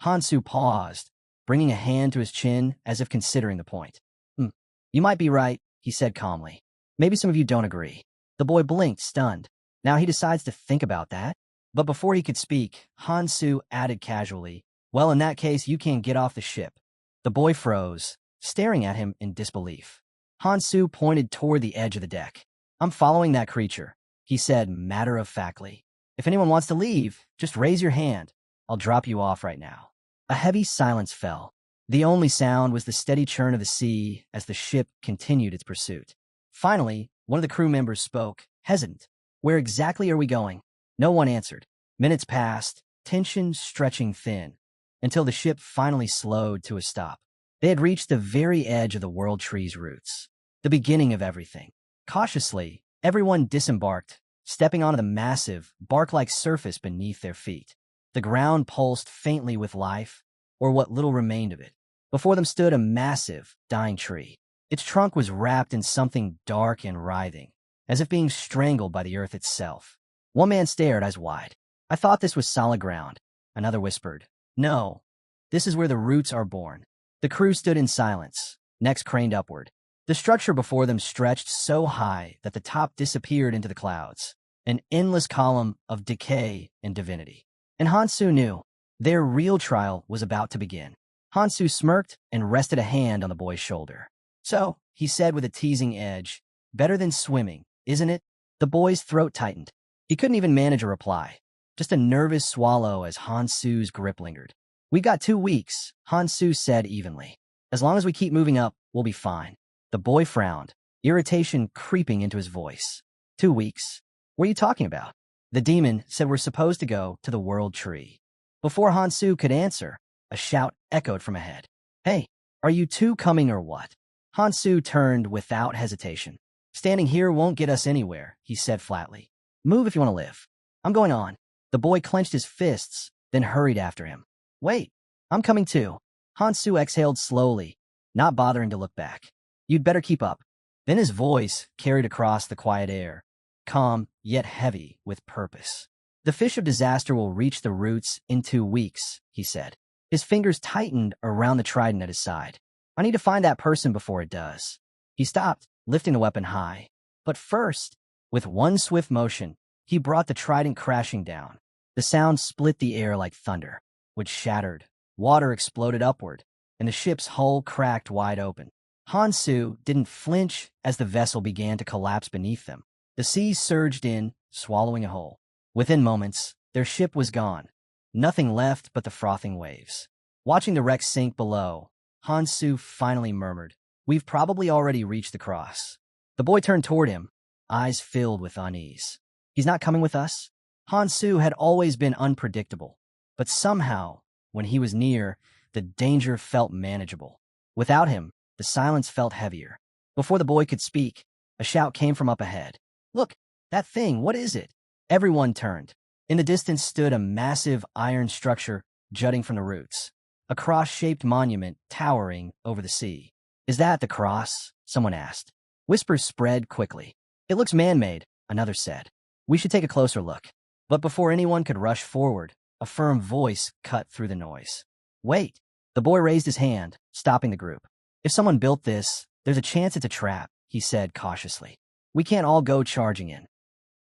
Hansu paused, bringing a hand to his chin as if considering the point. You might be right," he said calmly. "Maybe some of you don't agree." The boy blinked, stunned. Now he decides to think about that? But before he could speak, Hansu added casually, "Well, in that case, you can't get off the ship." The boy froze, staring at him in disbelief. Hansu pointed toward the edge of the deck. "I'm following that creature," he said matter-of-factly. "If anyone wants to leave, just raise your hand. I'll drop you off right now." A heavy silence fell. The only sound was the steady churn of the sea as the ship continued its pursuit. Finally, one of the crew members spoke, hesitant. "Where exactly are we going?" No one answered. Minutes passed, tension stretching thin, until the ship finally slowed to a stop. They had reached the very edge of the world tree's roots, the beginning of everything. Cautiously, everyone disembarked, stepping onto the massive, bark-like surface beneath their feet. The ground pulsed faintly with life, or what little remained of it. Before them stood a massive, dying tree. Its trunk was wrapped in something dark and writhing, as if being strangled by the earth itself. One man stared, eyes wide. "I thought this was solid ground." Another whispered, "No, this is where the roots are born." The crew stood in silence, necks craned upward. The structure before them stretched so high that the top disappeared into the clouds, an endless column of decay and divinity. And Hansu knew their real trial was about to begin. Hansu smirked and rested a hand on the boy's shoulder. "So," he said with a teasing edge, "better than swimming, isn't it?" The boy's throat tightened. He couldn't even manage a reply, just a nervous swallow as Hansu's grip lingered. "We got 2 weeks," Hansu said evenly. "As long as we keep moving up, we'll be fine." The boy frowned, irritation creeping into his voice. 2 weeks? What are you talking about?" "The demon said we're supposed to go to the world tree." Before Hansu could answer, a shout echoed from ahead. "Hey, are you two coming or what?" Hansu turned without hesitation. "Standing here won't get us anywhere," he said flatly. "Move if you want to live." "I'm going on." The boy clenched his fists, then hurried after him. "Wait, I'm coming too." Hansu exhaled slowly, not bothering to look back. "You'd better keep up." Then his voice carried across the quiet air, calm yet heavy with purpose. "The fish of disaster will reach the roots in 2 weeks," he said. His fingers tightened around the trident at his side. "I need to find that person before it does." He stopped, lifting the weapon high. But first, with one swift motion, he brought the trident crashing down. The sound split the air like thunder, which shattered. Water exploded upward, and the ship's hull cracked wide open. Hansu didn't flinch as the vessel began to collapse beneath them. The sea surged in, swallowing a whole. Within moments, their ship was gone. Nothing left but the frothing waves. Watching the wreck sink below, Hansu finally murmured, "We've probably already reached the cross." The boy turned toward him, eyes filled with unease. "He's not coming with us?" Hansu had always been unpredictable, but somehow, when he was near, the danger felt manageable. Without him, the silence felt heavier. Before the boy could speak, a shout came from up ahead. "Look, that thing, what is it?" Everyone turned. In the distance stood a massive iron structure jutting from the roots, a cross-shaped monument towering over the sea. "Is that the cross?" someone asked. Whispers spread quickly. "It looks man-made," another said. "We should take a closer look." But before anyone could rush forward, a firm voice cut through the noise. "Wait." The boy raised his hand, stopping the group. "If someone built this, there's a chance it's a trap," he said cautiously. "We can't all go charging in."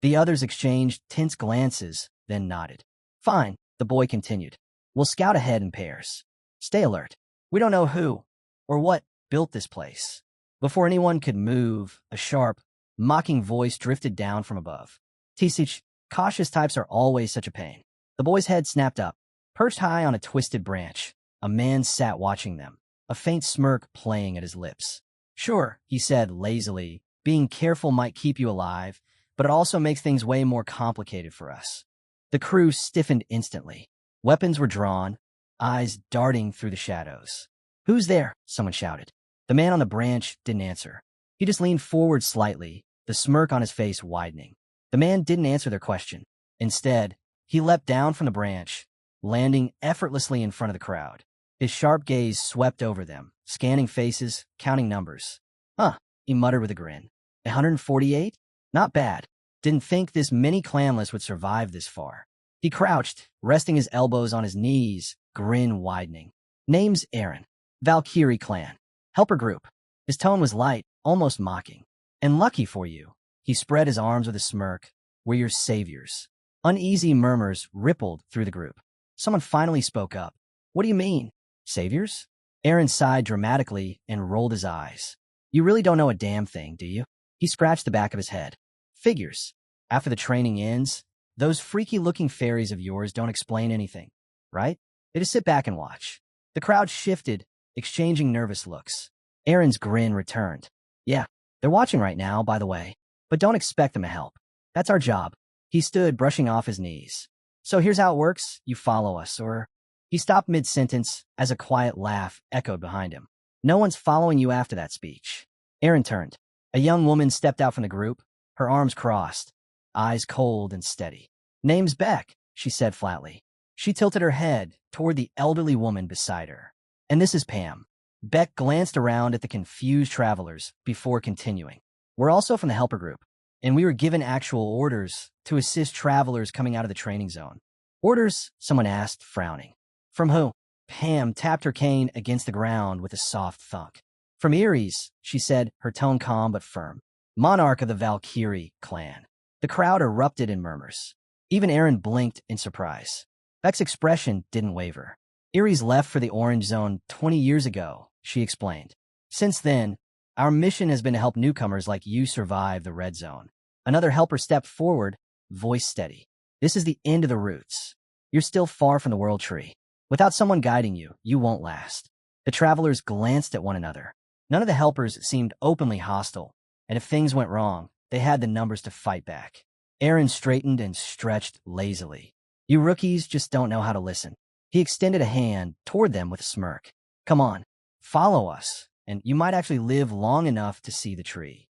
The others exchanged tense glances, then nodded. "Fine," the boy continued. "We'll scout ahead in pairs. Stay alert. We don't know who or what built this place. Before anyone could move, a sharp, mocking voice drifted down from above. Tisich, cautious types are always such a pain. The boy's head snapped up. Perched high on a twisted branch, a man sat watching them, a faint smirk playing at his lips. Sure, he said lazily, being careful might keep you alive, but it also makes things way more complicated for us. The crew stiffened instantly. Weapons were drawn, eyes darting through the shadows. Who's there? Someone shouted. The man on the branch didn't answer. He just leaned forward slightly, the smirk on his face widening. The man didn't answer their question. Instead, he leapt down from the branch, landing effortlessly in front of the crowd. His sharp gaze swept over them, scanning faces, counting numbers. Huh, he muttered with a grin. 148? Not bad. Didn't think this mini clanless would survive this far. He crouched, resting his elbows on his knees, grin widening. Name's Aaron. Valkyrie clan. Helper group. His tone was light, almost mocking. And lucky for you. He spread his arms with a smirk. We're your saviors. Uneasy murmurs rippled through the group. Someone finally spoke up. What do you mean? Saviors? Aaron sighed dramatically and rolled his eyes. You really don't know a damn thing, do you? He scratched the back of his head. Figures. After the training ends, those freaky-looking fairies of yours don't explain anything, right? They just sit back and watch. The crowd shifted, exchanging nervous looks. Aaron's grin returned. Yeah, they're watching right now, by the way, but don't expect them to help. That's our job. He stood, brushing off his knees. So here's how it works. You follow us, or... He stopped mid-sentence as a quiet laugh echoed behind him. No one's following you after that speech. Aaron turned. A young woman stepped out from the group, her arms crossed, eyes cold and steady. Name's Beck, she said flatly. She tilted her head toward the elderly woman beside her. And this is Pam. Beck glanced around at the confused travelers before continuing. We're also from the helper group, and we were given actual orders to assist travelers coming out of the training zone. Orders? Someone asked, frowning. From who? Pam tapped her cane against the ground with a soft thunk. From Erie's, she said, her tone calm but firm. Monarch of the Valkyrie clan. The crowd erupted in murmurs. Even Aaron blinked in surprise. Beck's expression didn't waver. Erie's left for the Orange Zone 20 years ago, she explained. Since then, our mission has been to help newcomers like you survive the Red Zone. Another helper stepped forward, voice steady. This is the end of the routes. You're still far from the World Tree. Without someone guiding you, you won't last. The travelers glanced at one another. None of the helpers seemed openly hostile, and if things went wrong, they had the numbers to fight back. Aaron straightened and stretched lazily. You rookies just don't know how to listen. He extended a hand toward them with a smirk. Come on, follow us, and you might actually live long enough to see the tree.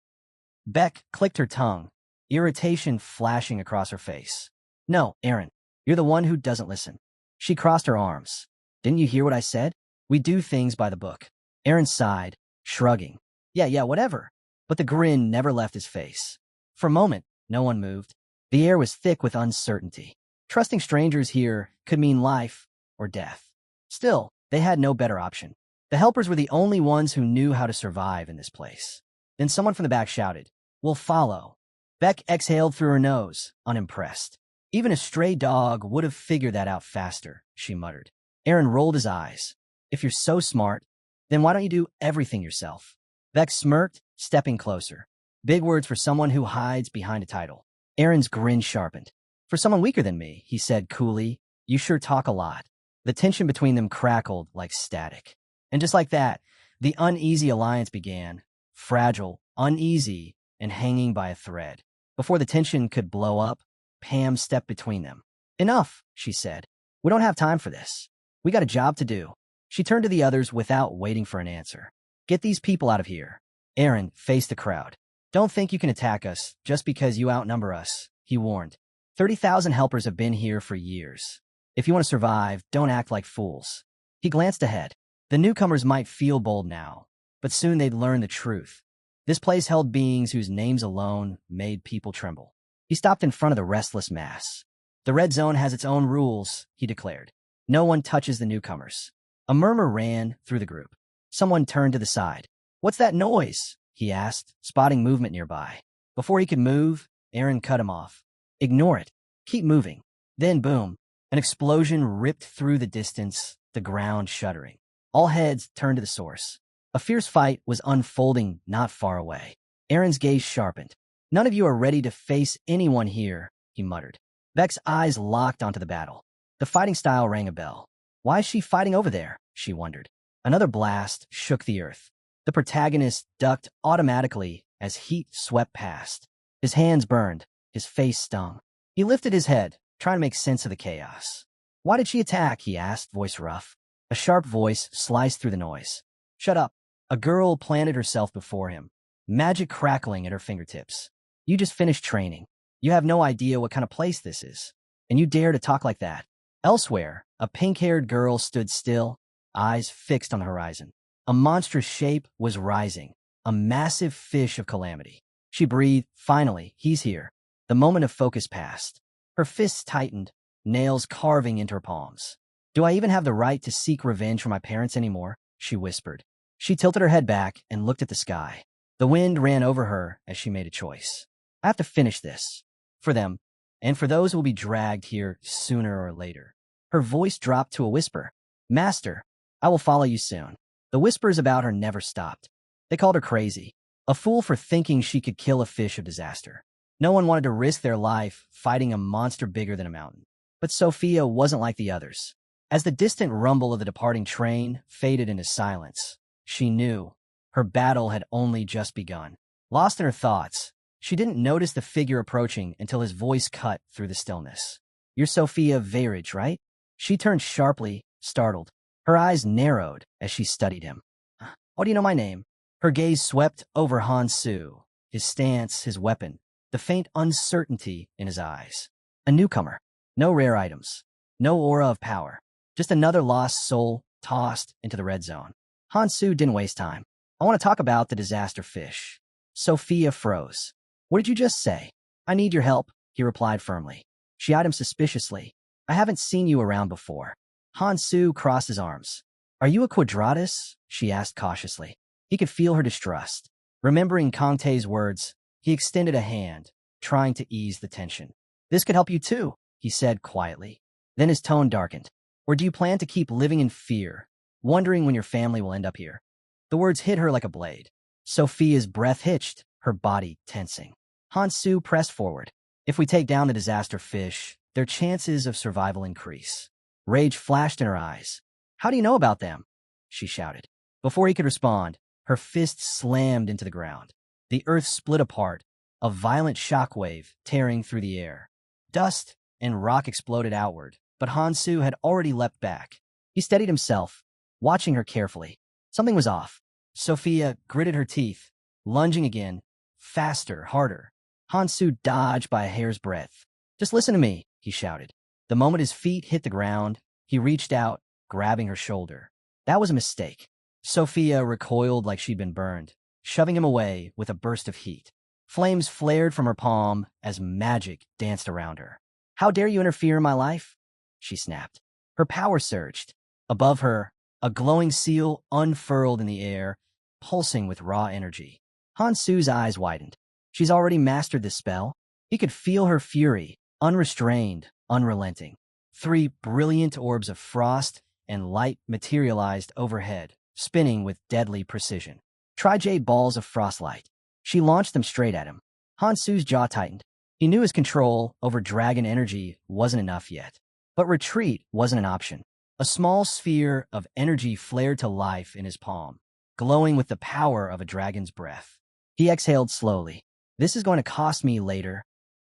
Beck clicked her tongue, irritation flashing across her face. No, Aaron, you're the one who doesn't listen. She crossed her arms. Didn't you hear what I said? We do things by the book. Aaron sighed, shrugging. Yeah, whatever. But the grin never left his face. For a moment, no one moved. The air was thick with uncertainty. Trusting strangers here could mean life or death. Still, they had no better option. The helpers were the only ones who knew how to survive in this place. Then someone from the back shouted, We'll follow. Beck exhaled through her nose, unimpressed. Even a stray dog would have figured that out faster, she muttered. Aaron rolled his eyes. If you're so smart, then why don't you do everything yourself? Beck smirked, stepping closer. Big words for someone who hides behind a title. Aaron's grin sharpened. For someone weaker than me, he said coolly, you sure talk a lot. The tension between them crackled like static. And just like that, the uneasy alliance began, fragile, uneasy, and hanging by a thread. Before the tension could blow up, Pam stepped between them. Enough, she said. We don't have time for this. We got a job to do. She turned to the others without waiting for an answer. Get these people out of here. Aaron faced the crowd. Don't think you can attack us just because you outnumber us, he warned. 30,000 helpers have been here for years. If you want to survive, don't act like fools. He glanced ahead. The newcomers might feel bold now, but soon they'd learn the truth. This place held beings whose names alone made people tremble. He stopped in front of the restless mass. The Red Zone has its own rules, he declared. No one touches the newcomers. A murmur ran through the group. Someone turned to the side. What's that noise? He asked, spotting movement nearby. Before he could move, Aaron cut him off. Ignore it. Keep moving. Then boom, an explosion ripped through the distance, the ground shuddering. All heads turned to the source. A fierce fight was unfolding not far away. Aaron's gaze sharpened. "None of you are ready to face anyone here," he muttered. Vex's eyes locked onto the battle. The fighting style rang a bell. Why is she fighting over there? She wondered. Another blast shook the earth. The protagonist ducked automatically as heat swept past. His hands burned. His face stung. He lifted his head, trying to make sense of the chaos. "Why did she attack?" he asked, voice rough. A sharp voice sliced through the noise. "Shut up." A girl planted herself before him, magic crackling at her fingertips. "You just finished training. You have no idea what kind of place this is. And you dare to talk like that." Elsewhere, a pink-haired girl stood still, eyes fixed on the horizon. A monstrous shape was rising, a massive fish of calamity. She breathed. Finally, he's here. The moment of focus passed. Her fists tightened, nails carving into her palms. "Do I even have the right to seek revenge for my parents anymore?" she whispered. She tilted her head back and looked at the sky. The wind ran over her as she made a choice. "I have to finish this. For them, and for those who will be dragged here sooner or later." Her voice dropped to a whisper. "Master, I will follow you soon." The whispers about her never stopped. They called her crazy, a fool for thinking she could kill a fish of disaster. No one wanted to risk their life fighting a monster bigger than a mountain. But Sophia wasn't like the others. As the distant rumble of the departing train faded into silence, she knew her battle had only just begun. Lost in her thoughts, she didn't notice the figure approaching until his voice cut through the stillness. "You're Sophia Veyrich, right?" She turned sharply, startled. Her eyes narrowed as she studied him. "How do you know my name?" Her gaze swept over Hansu, his stance, his weapon, the faint uncertainty in his eyes. A newcomer. No rare items. No aura of power. Just another lost soul tossed into the red zone. Hansu didn't waste time. "I want to talk about the disaster fish." Sophia froze. "What did you just say?" "I need your help," he replied firmly. She eyed him suspiciously. "I haven't seen you around before." Hansu crossed his arms. "Are you a Quadratus?" she asked cautiously. He could feel her distrust. Remembering Kangte's words, he extended a hand, trying to ease the tension. "This could help you too," he said quietly. Then his tone darkened. "Or do you plan to keep living in fear, wondering when your family will end up here?" The words hit her like a blade. Sophia's breath hitched, her body tensing. Hansu pressed forward. "If we take down the disaster fish, their chances of survival increase." Rage flashed in her eyes. "How do you know about them?" she shouted. Before he could respond, her fist slammed into the ground. The earth split apart, a violent shockwave tearing through the air. Dust and rock exploded outward, but Hansu had already leapt back. He steadied himself, watching her carefully. Something was off. Sophia gritted her teeth, lunging again, faster, harder. Hansu dodged by a hair's breadth. "Just listen to me," he shouted. The moment his feet hit the ground, he reached out, grabbing her shoulder. That was a mistake. Sophia recoiled like she'd been burned, shoving him away with a burst of heat. Flames flared from her palm as magic danced around her. "How dare you interfere in my life?" she snapped. Her power surged. Above her, a glowing seal unfurled in the air, pulsing with raw energy. Hansu's eyes widened. She's already mastered this spell. He could feel her fury, unrestrained, unrelenting. 3 brilliant orbs of frost and light materialized overhead, spinning with deadly precision. Tri-jade balls of frostlight. She launched them straight at him. Hansu's jaw tightened. He knew his control over dragon energy wasn't enough yet. But retreat wasn't an option. A small sphere of energy flared to life in his palm, glowing with the power of a dragon's breath. He exhaled slowly. "This is going to cost me later,"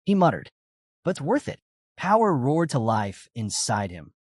he muttered. "But it's worth it." Power roared to life inside him.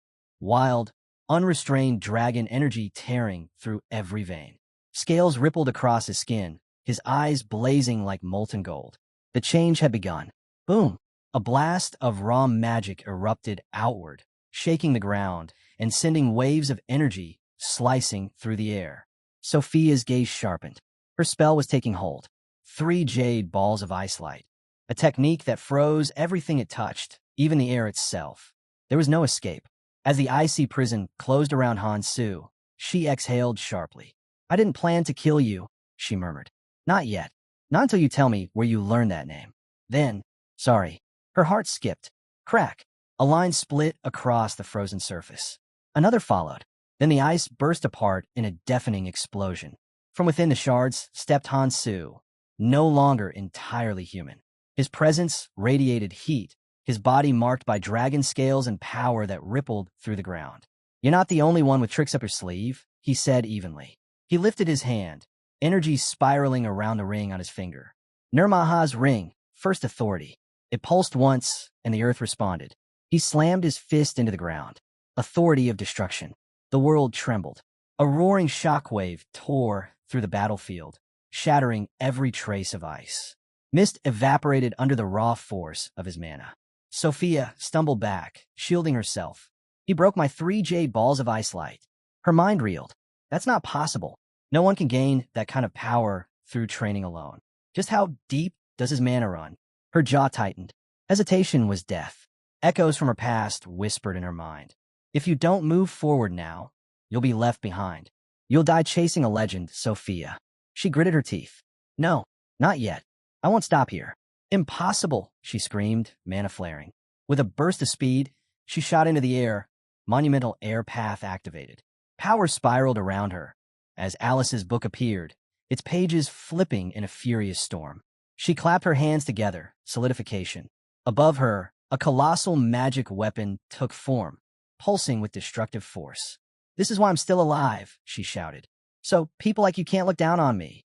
Wild, unrestrained dragon energy tearing through every vein. Scales rippled across his skin, his eyes blazing like molten gold. The change had begun. Boom! A blast of raw magic erupted outward, shaking the ground and sending waves of energy slicing through the air. Sophia's gaze sharpened. Her spell was taking hold. 3 jade balls of ice light. A technique that froze everything it touched, even the air itself. There was no escape. As the icy prison closed around Hansu, she exhaled sharply. "I didn't plan to kill you," she murmured. "Not yet. Not until you tell me where you learned that name. Then, sorry." Her heart skipped. Crack. A line split across the frozen surface. Another followed. Then the ice burst apart in a deafening explosion. From within the shards stepped Hansu, no longer entirely human. His presence radiated heat, his body marked by dragon scales and power that rippled through the ground. "You're not the only one with tricks up your sleeve," he said evenly. He lifted his hand, energy spiraling around the ring on his finger. Nirmaha's ring, first authority. It pulsed once, and the earth responded. He slammed his fist into the ground. Authority of destruction. The world trembled. A roaring shockwave tore through the battlefield, shattering every trace of ice. Mist evaporated under the raw force of his mana. Sophia stumbled back, shielding herself. "He broke my 3 jade balls of ice light." Her mind reeled. That's not possible. No one can gain that kind of power through training alone. Just how deep does his mana run? Her jaw tightened. Hesitation was death. Echoes from her past whispered in her mind. If you don't move forward now, you'll be left behind. You'll die chasing a legend, Sophia. She gritted her teeth. No, not yet. I won't stop here. Impossible, she screamed, mana flaring. With a burst of speed, she shot into the air, monumental air path activated. Power spiraled around her. As Alice's book appeared, its pages flipping in a furious storm. She clapped her hands together, solidification. Above her, a colossal magic weapon took form, pulsing with destructive force. "This is why I'm still alive," she shouted. "So people like you can't look down on me."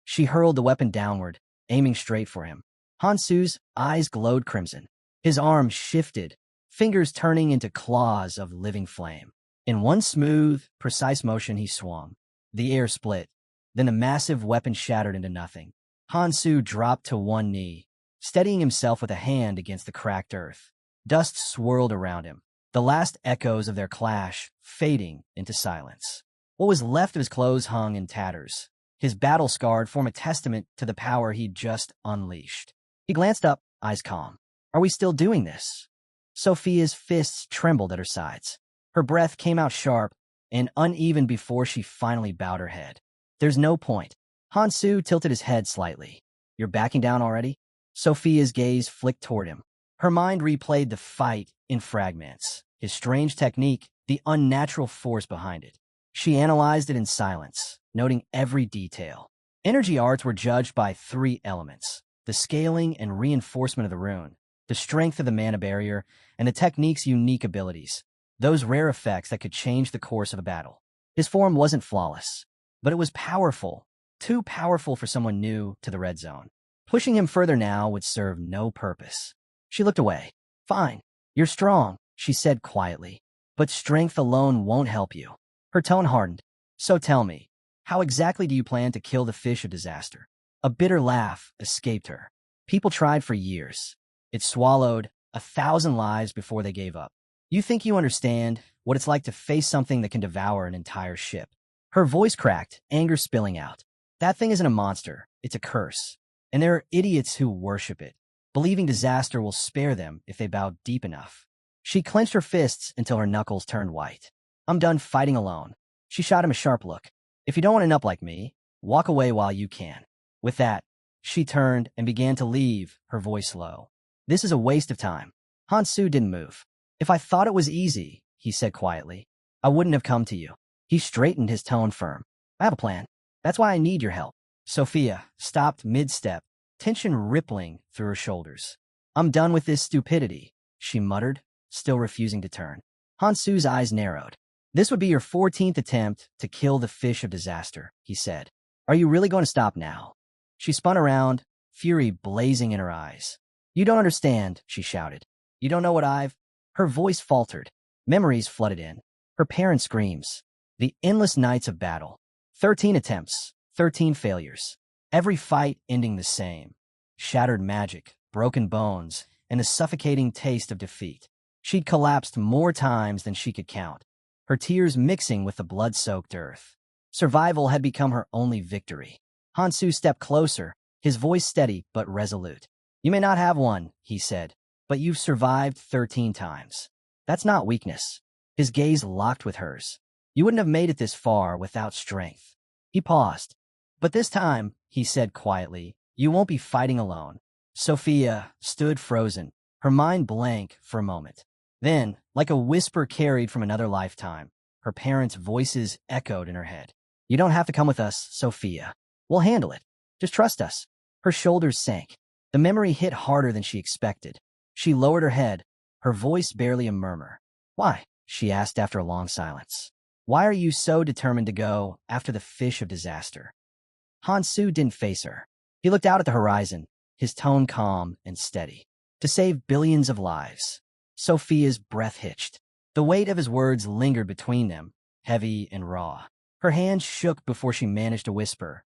She hurled the weapon downward, aiming straight for him. Hansu's eyes glowed crimson. His arms shifted, fingers turning into claws of living flame. In one smooth, precise motion he swung. The air split. Then the massive weapon shattered into nothing. Hansu dropped to one knee, steadying himself with a hand against the cracked earth. Dust swirled around him, the last echoes of their clash fading into silence. What was left of his clothes hung in tatters. His battle-scarred form a testament to the power he'd just unleashed. He glanced up, eyes calm. "Are we still doing this?" Sophia's fists trembled at her sides. Her breath came out sharp and uneven before she finally bowed her head. "There's no point." Hansu tilted his head slightly. "You're backing down already?" Sophia's gaze flicked toward him. Her mind replayed the fight in fragments, his strange technique, the unnatural force behind it. She analyzed it in silence, noting every detail. Energy arts were judged by 3 elements: the scaling and reinforcement of the rune, the strength of the mana barrier, and the technique's unique abilities, those rare effects that could change the course of a battle. His form wasn't flawless, but it was powerful, too powerful for someone new to the red zone. Pushing him further now would serve no purpose. She looked away. "Fine, you're strong," she said quietly, "but strength alone won't help you." Her tone hardened. "So tell me, how exactly do you plan to kill the fish of disaster?" A bitter laugh escaped her. "People tried for years. It swallowed 1,000 lives before they gave up. You think you understand what it's like to face something that can devour an entire ship?" Her voice cracked, anger spilling out. "That thing isn't a monster, it's a curse. And there are idiots who worship it, believing disaster will spare them if they bow deep enough." She clenched her fists until her knuckles turned white. "I'm done fighting alone." She shot him a sharp look. "If you don't want to end up like me, walk away while you can." With that, she turned and began to leave, her voice low. "This is a waste of time." Hansu didn't move. "If I thought it was easy," he said quietly, "I wouldn't have come to you." He straightened, his tone firm. "I have a plan. That's why I need your help." Sophia stopped mid-step, tension rippling through her shoulders. "I'm done with this stupidity," she muttered, still refusing to turn. Hansu's eyes narrowed. "This would be your 14th attempt to kill the fish of disaster," he said. "Are you really going to stop now?" She spun around, fury blazing in her eyes. "You don't understand," she shouted. "You don't know what I've—" Her voice faltered. Memories flooded in. Her parents' screams. The endless nights of battle. 13 attempts, 13 failures. Every fight ending the same. Shattered magic, broken bones, and the suffocating taste of defeat. She'd collapsed more times than she could count, her tears mixing with the blood-soaked earth. Survival had become her only victory. Hansu stepped closer, his voice steady but resolute. "You may not have one," he said, "but you've survived 13 times. That's not weakness." His gaze locked with hers. "You wouldn't have made it this far without strength." He paused. "But this time," he said quietly, "you won't be fighting alone." Sophia stood frozen, her mind blank for a moment. Then, like a whisper carried from another lifetime, Her parents' voices echoed in her head. You don't have to come with us, Sophia. We'll handle it. Just trust us. Her shoulders sank. The memory hit harder than she expected. She lowered her head, her voice barely a murmur. Why? She asked after a long silence. Why are you so determined to go after the fish of disaster? Hansu didn't face her. He looked out at the horizon, his tone calm and steady. To save billions of lives. Sophia's breath hitched. The weight of his words lingered between them, heavy and raw. Her hands shook before she managed to whisper,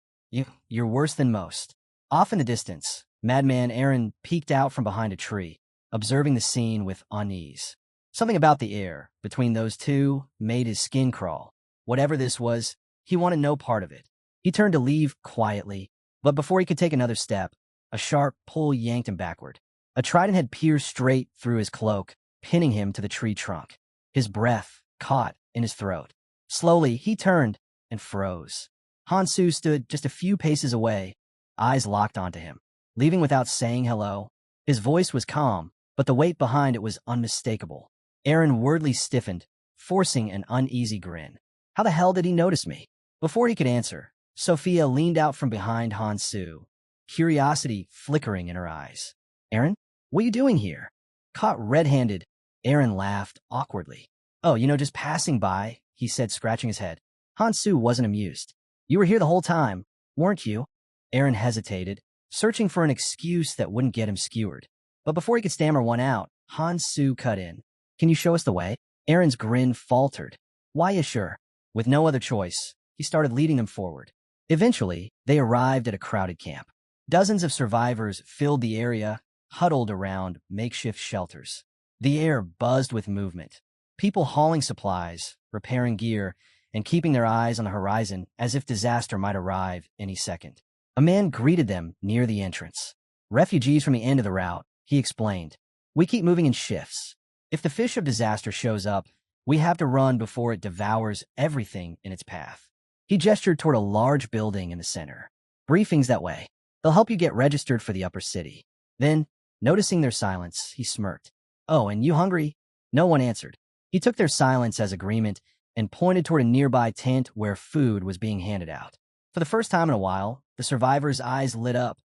You're worse than most. Off in the distance, Madman Aaron peeked out from behind a tree, observing the scene with unease. Something about the air between those two made his skin crawl. Whatever this was, he wanted no part of it. He turned to leave quietly, but before he could take another step, a sharp pull yanked him backward. A trident had pierced straight through his cloak, pinning him to the tree trunk. His breath caught in his throat. Slowly, he turned and froze. Hansu stood just a few paces away, eyes locked onto him, leaving without saying hello. His voice was calm, but the weight behind it was unmistakable. Aaron wordly stiffened, forcing an uneasy grin. How the hell did he notice me? Before he could answer, Sophia leaned out from behind Hansu, curiosity flickering in her eyes. Aaron, what are you doing here? Caught red-handed, Aaron laughed awkwardly. Oh, just passing by, he said, scratching his head. Hansu wasn't amused. You were here the whole time, weren't you? Aaron hesitated, searching for an excuse that wouldn't get him skewered. But before he could stammer one out, Hansu cut in. Can you show us the way? Aaron's grin faltered. Why, yeah, sure. With no other choice, he started leading them forward. Eventually, they arrived at a crowded camp. Dozens of survivors filled the area, huddled around makeshift shelters. The air buzzed with movement. People hauling supplies, repairing gear, and keeping their eyes on the horizon as if disaster might arrive any second. A man greeted them near the entrance. Refugees from the end of the route, he explained. We keep moving in shifts. If the fish of disaster shows up, we have to run before it devours everything in its path. He gestured toward a large building in the center. Briefings that way. They'll help you get registered for the upper city. Then, noticing their silence, he smirked. Oh, and you hungry? No one answered. He took their silence as agreement and pointed toward a nearby tent where food was being handed out. For the first time in a while, the survivors' eyes lit up.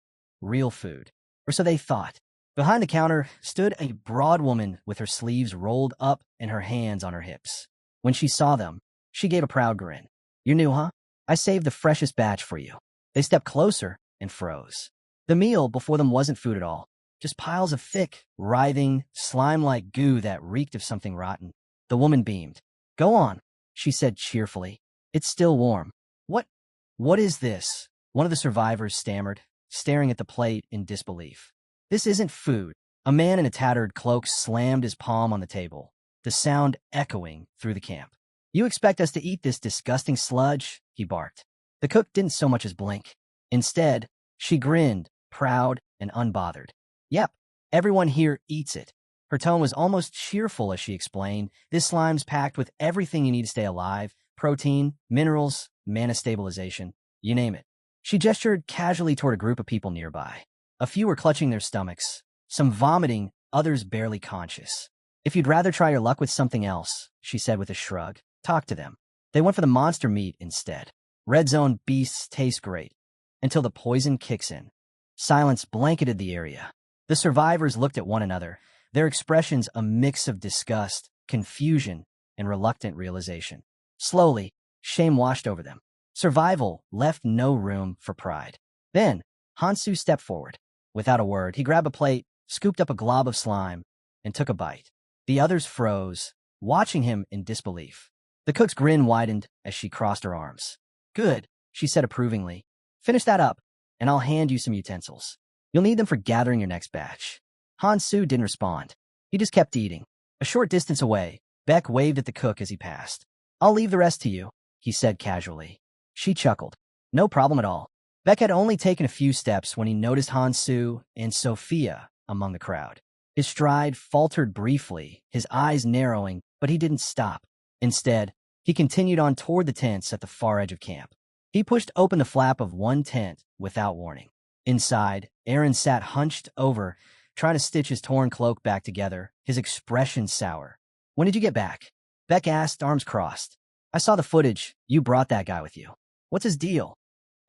Real food. Or so they thought. Behind the counter stood a broad woman with her sleeves rolled up and her hands on her hips. When she saw them, she gave a proud grin. You're new, huh? I saved the freshest batch for you. They stepped closer and froze. The meal before them wasn't food at all. Just piles of thick, writhing, slime-like goo that reeked of something rotten. The woman beamed. Go on, she said cheerfully. It's still warm. What is this? One of the survivors stammered, staring at the plate in disbelief. This isn't food. A man in a tattered cloak slammed his palm on the table, the sound echoing through the camp. You expect us to eat this disgusting sludge? He barked. The cook didn't so much as blink. Instead, she grinned, proud and unbothered. Yep, everyone here eats it. Her tone was almost cheerful as she explained, this slime's packed with everything you need to stay alive, protein, minerals, mana stabilization, you name it. She gestured casually toward a group of people nearby. A few were clutching their stomachs, some vomiting, others barely conscious. If you'd rather try your luck with something else, she said with a shrug, talk to them. They went for the monster meat instead. Red zone beasts taste great, until the poison kicks in. Silence blanketed the area. The survivors looked at one another, their expressions a mix of disgust, confusion, and reluctant realization. Slowly, shame washed over them. Survival left no room for pride. Then, Hansu stepped forward. Without a word, he grabbed a plate, scooped up a glob of slime, and took a bite. The others froze, watching him in disbelief. The cook's grin widened as she crossed her arms. Good, she said approvingly. Finish that up, and I'll hand you some utensils. You'll need them for gathering your next batch. Hansu didn't respond. He just kept eating. A short distance away, Beck waved at the cook as he passed. I'll leave the rest to you, he said casually. She chuckled. No problem at all. Beck had only taken a few steps when he noticed Hansu and Sophia among the crowd. His stride faltered briefly, his eyes narrowing, but he didn't stop. Instead, he continued on toward the tents at the far edge of camp. He pushed open the flap of one tent without warning. Inside, Aaron sat hunched over, trying to stitch his torn cloak back together, his expression sour. When did you get back? Beck asked, arms crossed. I saw the footage. You brought that guy with you. What's his deal?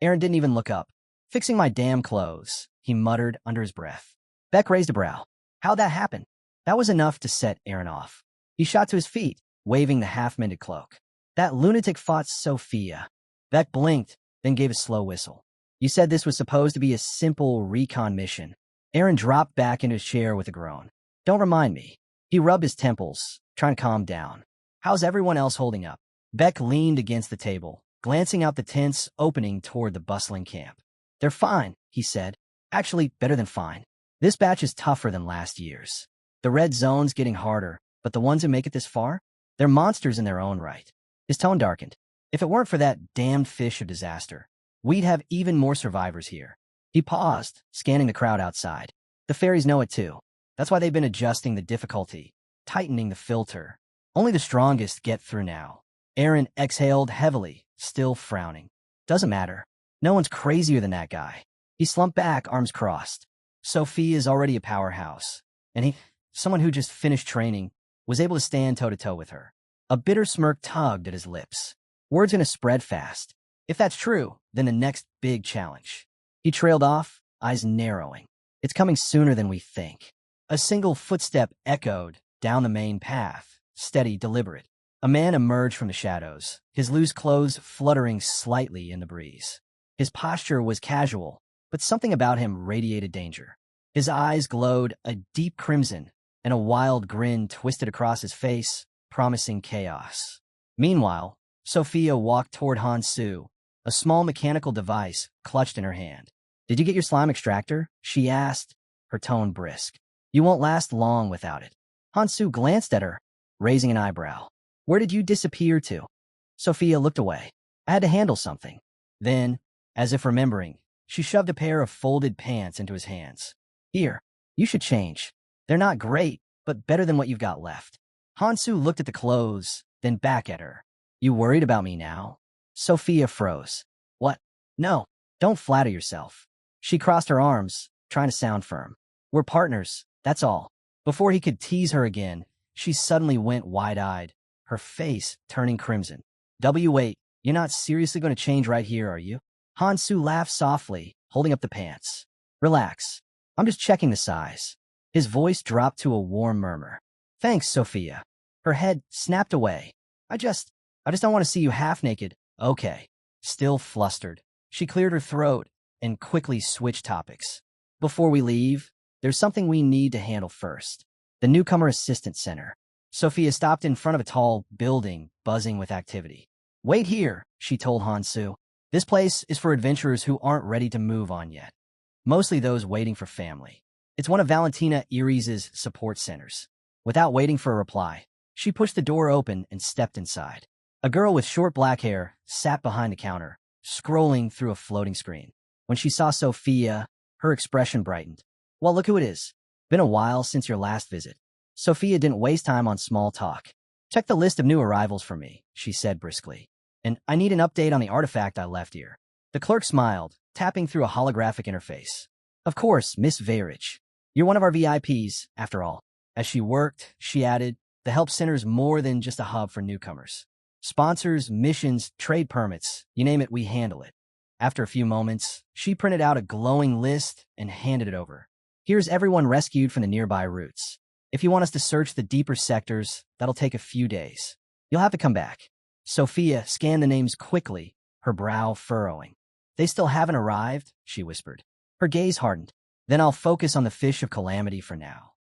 Aaron didn't even look up. Fixing my damn clothes, he muttered under his breath. Beck raised a brow. How'd that happen? That was enough to set Aaron off. He shot to his feet, waving the half-mended cloak. That lunatic fought Sophia. Beck blinked, then gave a slow whistle. You said this was supposed to be a simple recon mission. Aaron dropped back into his chair with a groan. Don't remind me. He rubbed his temples, trying to calm down. How's everyone else holding up? Beck leaned against the table, glancing out the tense opening toward the bustling camp. They're fine, he said. Actually, better than fine. This batch is tougher than last year's. The red zone's getting harder, but the ones who make it this far? They're monsters in their own right. His tone darkened. If it weren't for that damned fish of disaster, we'd have even more survivors here. He paused, scanning the crowd outside. The fairies know it too. That's why they've been adjusting the difficulty, tightening the filter. Only the strongest get through now. Aaron exhaled heavily, still frowning. Doesn't matter. No one's crazier than that guy. He slumped back, arms crossed. Sophie is already a powerhouse, and someone who just finished training, was able to stand toe-to-toe with her. A bitter smirk tugged at his lips. Word's gonna spread fast. If that's true, then the next big challenge. He trailed off, eyes narrowing. It's coming sooner than we think. A single footstep echoed down the main path, steady, deliberate. A man emerged from the shadows, his loose clothes fluttering slightly in the breeze. His posture was casual, but something about him radiated danger. His eyes glowed a deep crimson, and a wild grin twisted across his face, promising chaos. Meanwhile, Sophia walked toward Hansu, a small mechanical device clutched in her hand. Did you get your slime extractor? She asked, her tone brisk. You won't last long without it. Hansu glanced at her, raising an eyebrow. Where did you disappear to? Sophia looked away. I had to handle something. Then, as if remembering, she shoved a pair of folded pants into his hands. Here, you should change. They're not great, but better than what you've got left. Hansu looked at the clothes, then back at her. You worried about me now? Sophia froze. What? No, don't flatter yourself. She crossed her arms, trying to sound firm. We're partners, that's all. Before he could tease her again, she suddenly went wide-eyed, her face turning crimson. Wait, you're not seriously going to change right here, are you? Hansu laughed softly, holding up the pants. Relax. I'm just checking the size. His voice dropped to a warm murmur. Thanks, Sophia. Her head snapped away. I just don't want to see you half-naked. Okay. Still flustered, she cleared her throat and quickly switched topics. Before we leave, there's something we need to handle first. The Newcomer Assistance Center. Sophia stopped in front of a tall building buzzing with activity. Wait here, she told Hansu. This place is for adventurers who aren't ready to move on yet. Mostly those waiting for family. It's one of Valentina Iris's support centers. Without waiting for a reply, she pushed the door open and stepped inside. A girl with short black hair sat behind the counter, scrolling through a floating screen. When she saw Sophia, her expression brightened. Well, look who it is. Been a while since your last visit. Sophia didn't waste time on small talk. Check the list of new arrivals for me, she said briskly. And I need an update on the artifact I left here. The clerk smiled, tapping through a holographic interface. Of course, Miss Verich. You're one of our VIPs, after all. As she worked, she added, the help center's more than just a hub for newcomers. Sponsors, missions, trade permits, you name it, we handle it. After a few moments, she printed out a glowing list and handed it over. Here's everyone rescued from the nearby routes. If you want us to search the deeper sectors, that'll take a few days. You'll have to come back. Sophia scanned the names quickly, her brow furrowing. They still haven't arrived, she whispered. Her gaze hardened. Then I'll focus on the fish of calamity for now.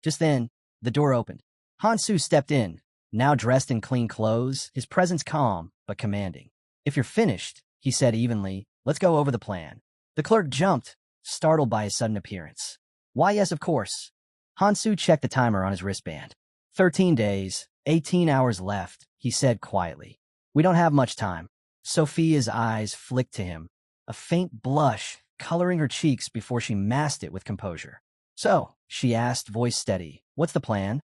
Just then, the door opened. Hansu stepped in, now dressed in clean clothes, his presence calm but commanding. If you're finished, he said evenly, let's go over the plan. The clerk jumped, startled by his sudden appearance. Why, yes, of course. Hansu checked the timer on his wristband. 13 days, 18 hours left, he said quietly. We don't have much time. Sophia's eyes flicked to him, a faint blush coloring her cheeks before she masked it with composure. So, she asked, voice steady, what's the plan?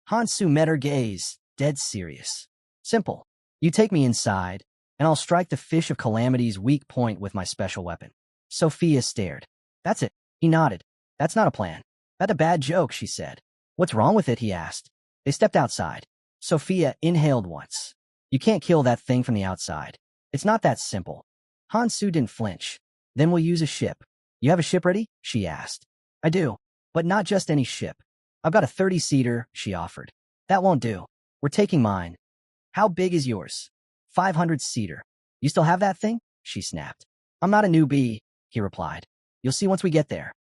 Hansu met her gaze, dead serious. Simple. You take me inside, and I'll strike the fish of calamity's weak point with my special weapon. Sophia stared. That's it. He nodded. That's not a plan. That's a bad joke, she said. What's wrong with it, he asked. They stepped outside. Sophia inhaled once. You can't kill that thing from the outside. It's not that simple. Hansu didn't flinch. Then we'll use a ship. You have a ship ready? She asked. I do, but not just any ship. I've got a 30-seater, she offered. That won't do. We're taking mine. How big is yours? 500-seater. You still have that thing? She snapped. I'm not a newbie, he replied. You'll see once we get there.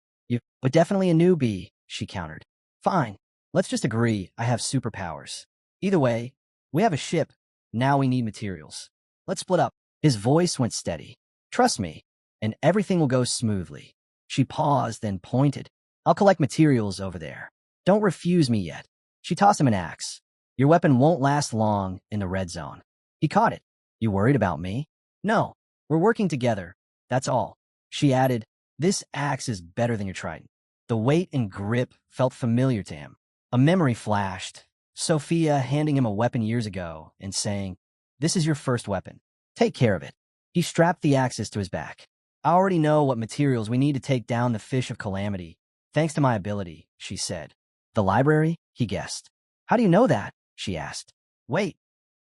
But definitely a newbie, she countered. Fine. Let's just agree I have superpowers. Either way, we have a ship. Now we need materials. Let's split up. His voice went steady. Trust me, and everything will go smoothly. She paused, then pointed. I'll collect materials over there. Don't refuse me yet. She tossed him an axe. Your weapon won't last long in the red zone. He caught it. You worried about me? No, we're working together. That's all. She added, this axe is better than your trident. The weight and grip felt familiar to him. A memory flashed. Sophia handing him a weapon years ago and saying, this is your first weapon. Take care of it. He strapped the axes to his back. I already know what materials we need to take down the fish of calamity, thanks to my ability, she said. The library? He guessed. How do you know that? She asked. Wait,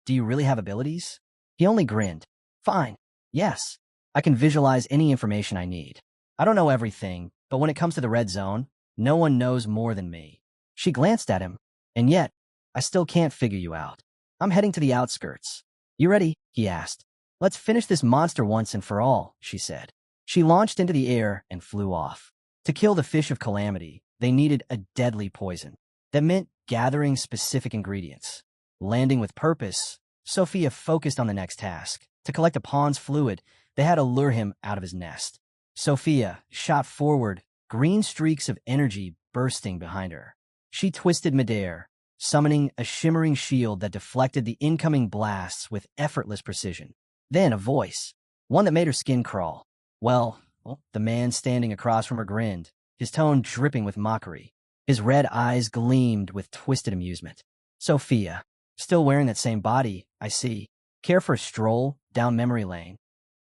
do you really have abilities? He only grinned. Fine. Yes. I can visualize any information I need. I don't know everything, but when it comes to the red zone, no one knows more than me. She glanced at him, and yet, I still can't figure you out. I'm heading to the outskirts. You ready? He asked. Let's finish this monster once and for all, she said. She launched into the air and flew off. To kill the fish of calamity, they needed a deadly poison. That meant gathering specific ingredients. Landing with purpose, Sophia focused on the next task. To collect a pond's fluid, they had to lure him out of his nest. Sophia shot forward, green streaks of energy bursting behind her. She twisted midair, summoning a shimmering shield that deflected the incoming blasts with effortless precision. Then a voice, one that made her skin crawl. Well, the man standing across from her grinned, his tone dripping with mockery. His red eyes gleamed with twisted amusement. Sophia, still wearing that same body, I see. Care for a stroll down memory lane?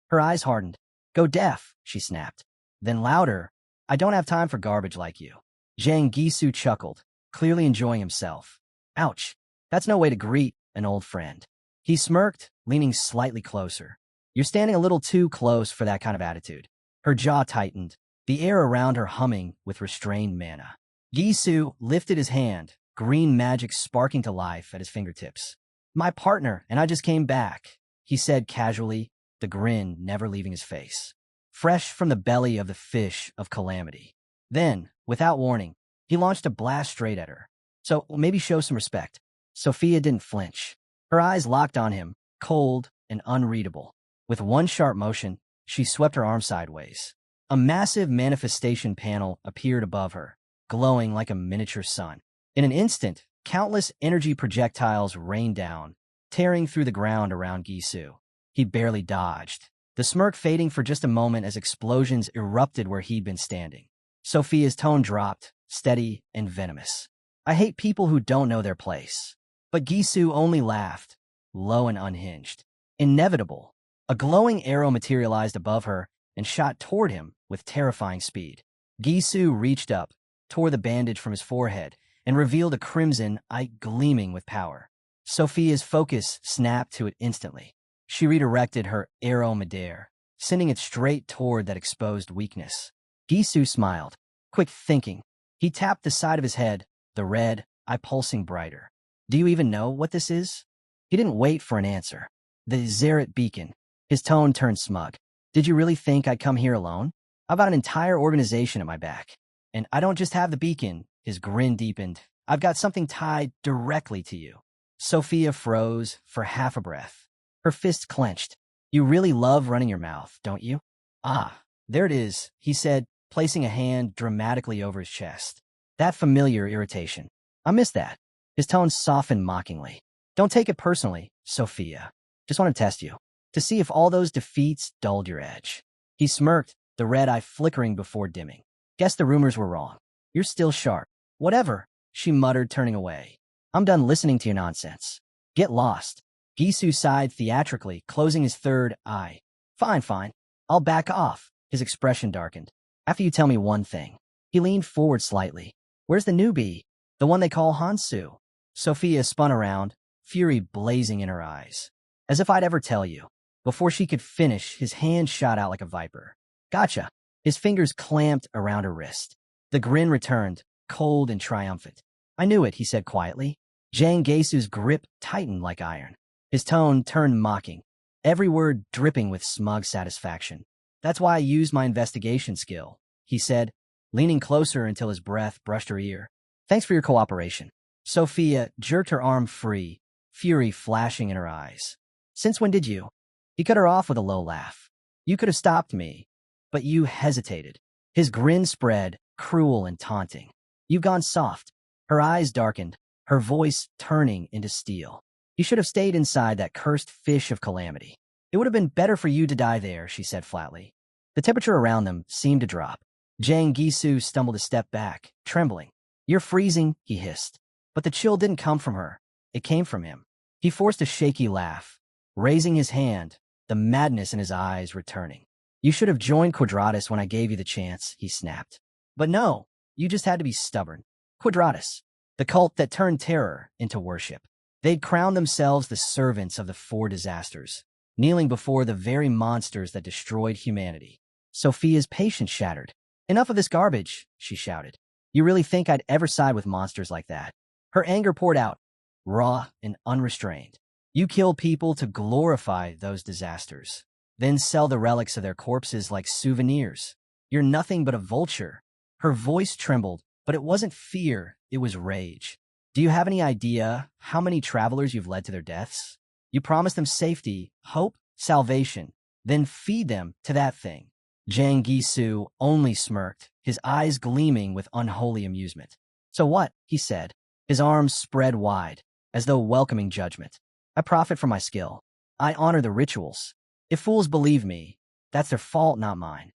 Her eyes hardened. Go deaf, she snapped. Then louder, I don't have time for garbage like you. Zhang Gisu chuckled, clearly enjoying himself. Ouch, that's no way to greet an old friend. He smirked, leaning slightly closer. You're standing a little too close for that kind of attitude. Her jaw tightened, the air around her humming with restrained mana. Gisu lifted his hand, green magic sparking to life at his fingertips. My partner and I just came back, he said casually, the grin never leaving his face. Fresh from the belly of the fish of calamity. Then, without warning, he launched a blast straight at her. So maybe show some respect. Sophia didn't flinch. Her eyes locked on him, cold and unreadable. With one sharp motion, she swept her arm sideways. A massive manifestation panel appeared above her, glowing like a miniature sun. In an instant, countless energy projectiles rained down, tearing through the ground around Gisu. He barely dodged, the smirk fading for just a moment as explosions erupted where he'd been standing. Sophia's tone dropped, steady and venomous. I hate people who don't know their place. But Gisu only laughed, low and unhinged. Inevitable. A glowing arrow materialized above her and shot toward him with terrifying speed. Gisu reached up, tore the bandage from his forehead, and revealed a crimson eye gleaming with power. Sophia's focus snapped to it instantly. She redirected her arrow midair, sending it straight toward that exposed weakness. Gisu smiled, quick thinking. He tapped the side of his head, the red eye pulsing brighter. Do you even know what this is? He didn't wait for an answer. The Zerit beacon. His tone turned smug. Did you really think I'd come here alone? I've got an entire organization at my back. And I don't just have the beacon. His grin deepened. I've got something tied directly to you. Sophia froze for half a breath. Her fists clenched. You really love running your mouth, don't you? Ah, there it is, he said, placing a hand dramatically over his chest. That familiar irritation. I miss that. His tone softened mockingly. Don't take it personally, Sophia. Just want to test you, to see if all those defeats dulled your edge. He smirked, the red eye flickering before dimming. Guess the rumors were wrong. You're still sharp. Whatever, she muttered, turning away. I'm done listening to your nonsense. Get lost. Gisu sighed theatrically, closing his third eye. Fine. I'll back off. His expression darkened. After you tell me one thing. He leaned forward slightly. Where's the newbie? The one they call Hansu. Sophia spun around, fury blazing in her eyes. As if I'd ever tell you. Before she could finish, his hand shot out like a viper. Gotcha. His fingers clamped around her wrist. The grin returned, cold and triumphant. I knew it, he said quietly. Jang Gesu's grip tightened like iron. His tone turned mocking, every word dripping with smug satisfaction. That's why I used my investigation skill, he said, leaning closer until his breath brushed her ear. Thanks for your cooperation. Sophia jerked her arm free, fury flashing in her eyes. Since when did you? He cut her off with a low laugh. You could have stopped me, but you hesitated. His grin spread, cruel and taunting. You've gone soft. Her eyes darkened, her voice turning into steel. You should have stayed inside that cursed fish of calamity. It would have been better for you to die there, she said flatly. The temperature around them seemed to drop. Jang Gisu stumbled a step back, trembling. You're freezing, he hissed. But the chill didn't come from her. It came from him. He forced a shaky laugh, raising his hand, the madness in his eyes returning. You should have joined Quadratus when I gave you the chance, he snapped. But no, you just had to be stubborn. Quadratus, the cult that turned terror into worship. They'd crowned themselves the servants of the four disasters, kneeling before the very monsters that destroyed humanity. Sophia's patience shattered. Enough of this garbage, she shouted. You really think I'd ever side with monsters like that? Her anger poured out, raw and unrestrained. You kill people to glorify those disasters, then sell the relics of their corpses like souvenirs. You're nothing but a vulture. Her voice trembled, but it wasn't fear, it was rage. Do you have any idea how many travelers you've led to their deaths? You promised them safety, hope, salvation, then feed them to that thing. Jang Gisu only smirked, his eyes gleaming with unholy amusement. So what? He said, his arms spread wide, as though welcoming judgment. I profit from my skill. I honor the rituals. If fools believe me, that's their fault, not mine.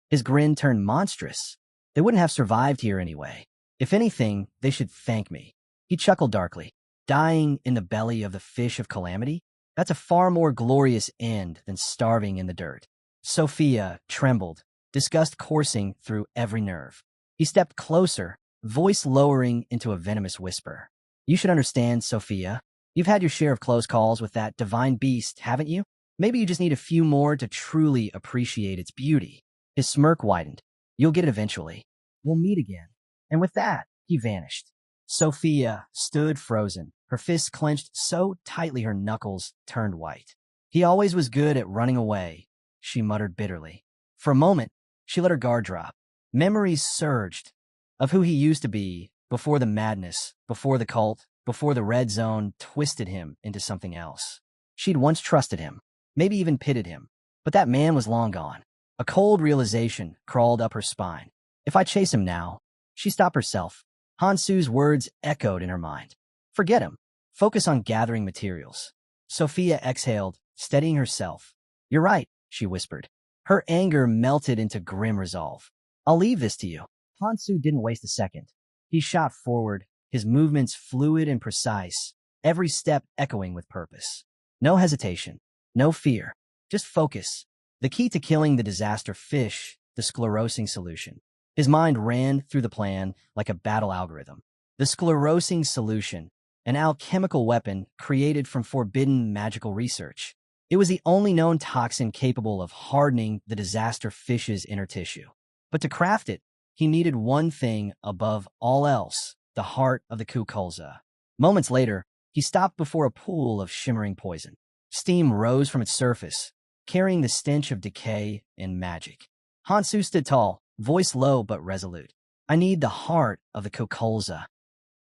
His grin turned monstrous. They wouldn't have survived here anyway. If anything, they should thank me. He chuckled darkly. Dying in the belly of the fish of calamity? That's a far more glorious end than starving in the dirt. Sophia trembled, disgust coursing through every nerve. He stepped closer, voice lowering into a venomous whisper. You should understand, Sophia. You've had your share of close calls with that divine beast, haven't you? Maybe you just need a few more to truly appreciate its beauty. His smirk widened. You'll get it eventually. We'll meet again. And with that, he vanished. Sophia stood frozen, her fists clenched so tightly her knuckles turned white. He always was good at running away, she muttered bitterly. For a moment, she let her guard drop. Memories surged of who he used to be before the madness, before the cult, before the red zone twisted him into something else. She'd once trusted him, maybe even pitted him. But that man was long gone. A cold realization crawled up her spine. If I chase him now, she stopped herself. Hansu's words echoed in her mind. Forget him. Focus on gathering materials. Sophia exhaled, steadying herself. You're right, she whispered. Her anger melted into grim resolve. I'll leave this to you. Hansu didn't waste a second. He shot forward, his movements fluid and precise, every step echoing with purpose. No hesitation, no fear, just focus. The key to killing the disaster fish, the sclerosing solution. His mind ran through the plan like a battle algorithm. The sclerosing solution, an alchemical weapon created from forbidden magical research. It was the only known toxin capable of hardening the disaster fish's inner tissue. But to craft it, he needed one thing above all else, the heart of the Kukulza. Moments later, he stopped before a pool of shimmering poison. Steam rose from its surface, carrying the stench of decay and magic. Hansu stood tall, voice low but resolute. I need the heart of the Kukulza.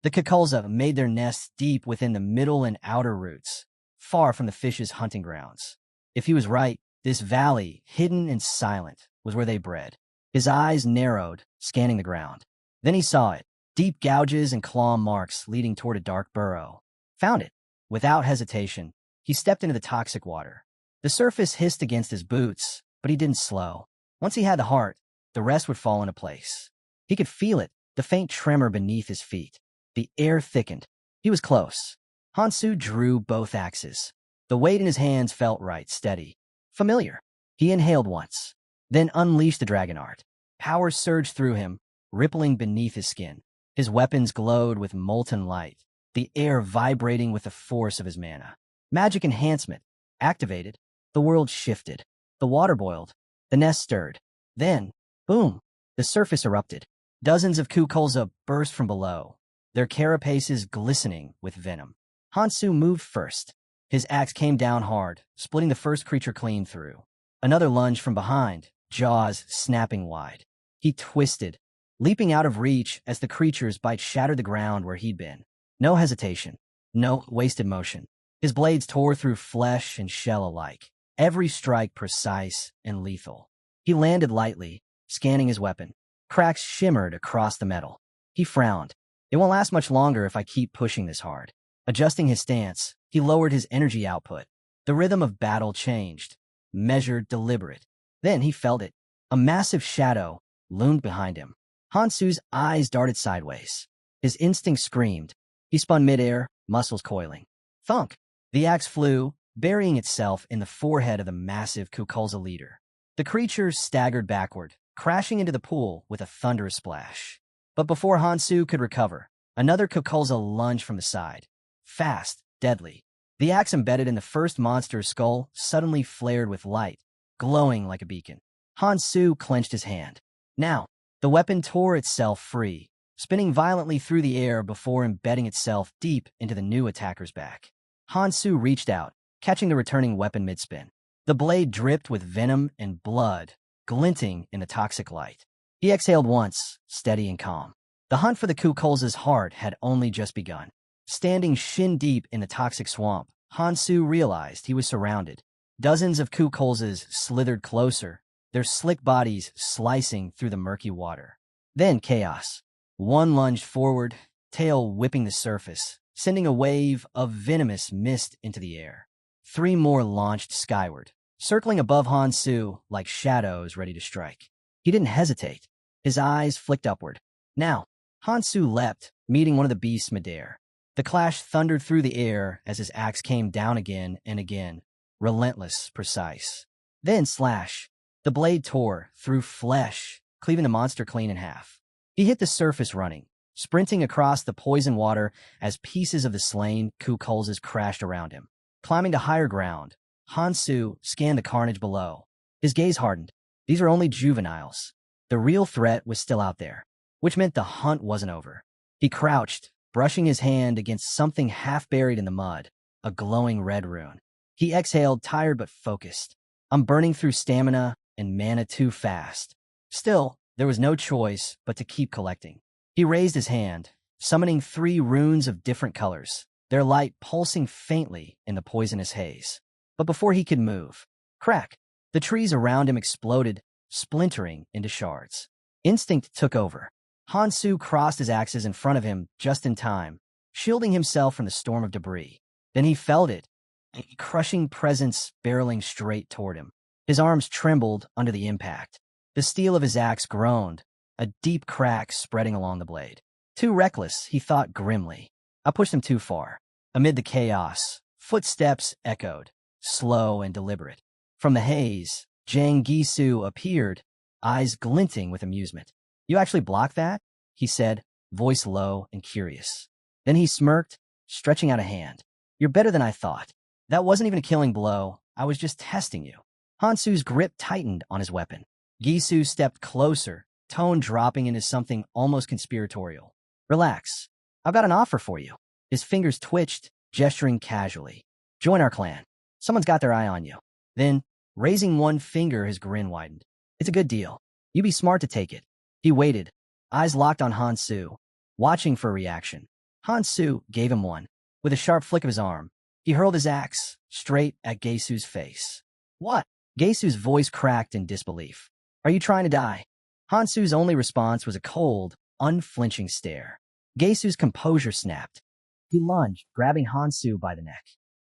The Kukulza made their nests deep within the middle and outer roots, far from the fish's hunting grounds. If he was right, this valley, hidden and silent, was where they bred. His eyes narrowed, scanning the ground. Then he saw it, deep gouges and claw marks leading toward a dark burrow. Found it. Without hesitation, he stepped into the toxic water. The surface hissed against his boots, but he didn't slow. Once he had the heart, the rest would fall into place. He could feel it, the faint tremor beneath his feet. The air thickened. He was close. Hansu drew both axes. The weight in his hands felt right, steady, familiar. He inhaled once, then unleashed the dragon art. Power surged through him, rippling beneath his skin. His weapons glowed with molten light, the air vibrating with the force of his mana. Magic enhancement, Activated, the world shifted. The water boiled. The nest stirred. Then, boom, the surface erupted. Dozens of Kukulza burst from below, their carapaces glistening with venom. Hansu moved first. His axe came down hard, splitting the first creature clean through. Another lunge from behind, jaws snapping wide. He twisted, leaping out of reach as the creature's bite shattered the ground where he'd been. No hesitation, no wasted motion. His blades tore through flesh and shell alike, every strike precise and lethal. He landed lightly, scanning his weapon. Cracks shimmered across the metal. He frowned. It won't last much longer if I keep pushing this hard. Adjusting his stance, he lowered his energy output. The rhythm of battle changed, measured, deliberate. Then he felt it. A massive shadow loomed behind him. Hansu's eyes darted sideways. His instinct screamed. He spun midair, muscles coiling. Thunk! The axe flew, burying itself in the forehead of the massive Kukulza leader. The creature staggered backward, crashing into the pool with a thunderous splash. But before Hansu could recover, another Kukulza lunged from the side. Fast, deadly. The axe embedded in the first monster's skull suddenly flared with light, glowing like a beacon. Hansu clenched his hand. Now, the weapon tore itself free, spinning violently through the air before embedding itself deep into the new attacker's back. Hansu reached out, catching the returning weapon mid-spin. The blade dripped with venom and blood, glinting in the toxic light. He exhaled once, steady and calm. The hunt for the Kukulza's heart had only just begun. Standing shin-deep in the toxic swamp, Hansu realized he was surrounded. Dozens of Kukulzas slithered closer, their slick bodies slicing through the murky water. Then chaos. One lunged forward, tail whipping the surface, sending a wave of venomous mist into the air. 3 more launched skyward, circling above Hansu like shadows ready to strike. He didn't hesitate. His eyes flicked upward. Now, Hansu leapt, meeting one of the beasts midair. The clash thundered through the air as his axe came down again and again, relentless, precise. Then slash. The blade tore through flesh, cleaving the monster clean in half. He hit the surface running, sprinting across the poison water as pieces of the slain Kukulzas crashed around him. Climbing to higher ground, Hansu scanned the carnage below. His gaze hardened. These are only juveniles. The real threat was still out there, which meant the hunt wasn't over. He crouched, brushing his hand against something half buried in the mud, a glowing red rune. He exhaled, tired but focused. I'm burning through stamina and mana too fast. Still, there was no choice but to keep collecting. He raised his hand, summoning 3 runes of different colors, their light pulsing faintly in the poisonous haze. But before he could move, crack! The trees around him exploded, splintering into shards. Instinct took over. Hansu crossed his axes in front of him just in time, shielding himself from the storm of debris. Then he felt it, a crushing presence barreling straight toward him. His arms trembled under the impact. The steel of his axe groaned, a deep crack spreading along the blade. Too reckless, he thought grimly. I pushed him too far. Amid the chaos, footsteps echoed, slow and deliberate. From the haze, Jang Gisu appeared, eyes glinting with amusement. You actually blocked that? He said, voice low and curious. Then he smirked, stretching out a hand. You're better than I thought. That wasn't even a killing blow. I was just testing you. Hansu's grip tightened on his weapon. Gisu stepped closer, tone dropping into something almost conspiratorial. Relax. I've got an offer for you. His fingers twitched, gesturing casually. Join our clan. Someone's got their eye on you. Then, raising one finger, his grin widened. It's a good deal. You be smart to take it. He waited, eyes locked on Hansu, watching for a reaction. Hansu gave him one. With a sharp flick of his arm, he hurled his axe straight at Geisu's face. What? Geisu's voice cracked in disbelief. Are you trying to die? Hansu's only response was a cold, unflinching stare. Geisu's composure snapped. He lunged, grabbing Hansu by the neck.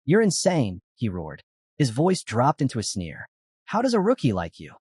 You're insane, he roared. His voice dropped into a sneer. How does a rookie like you?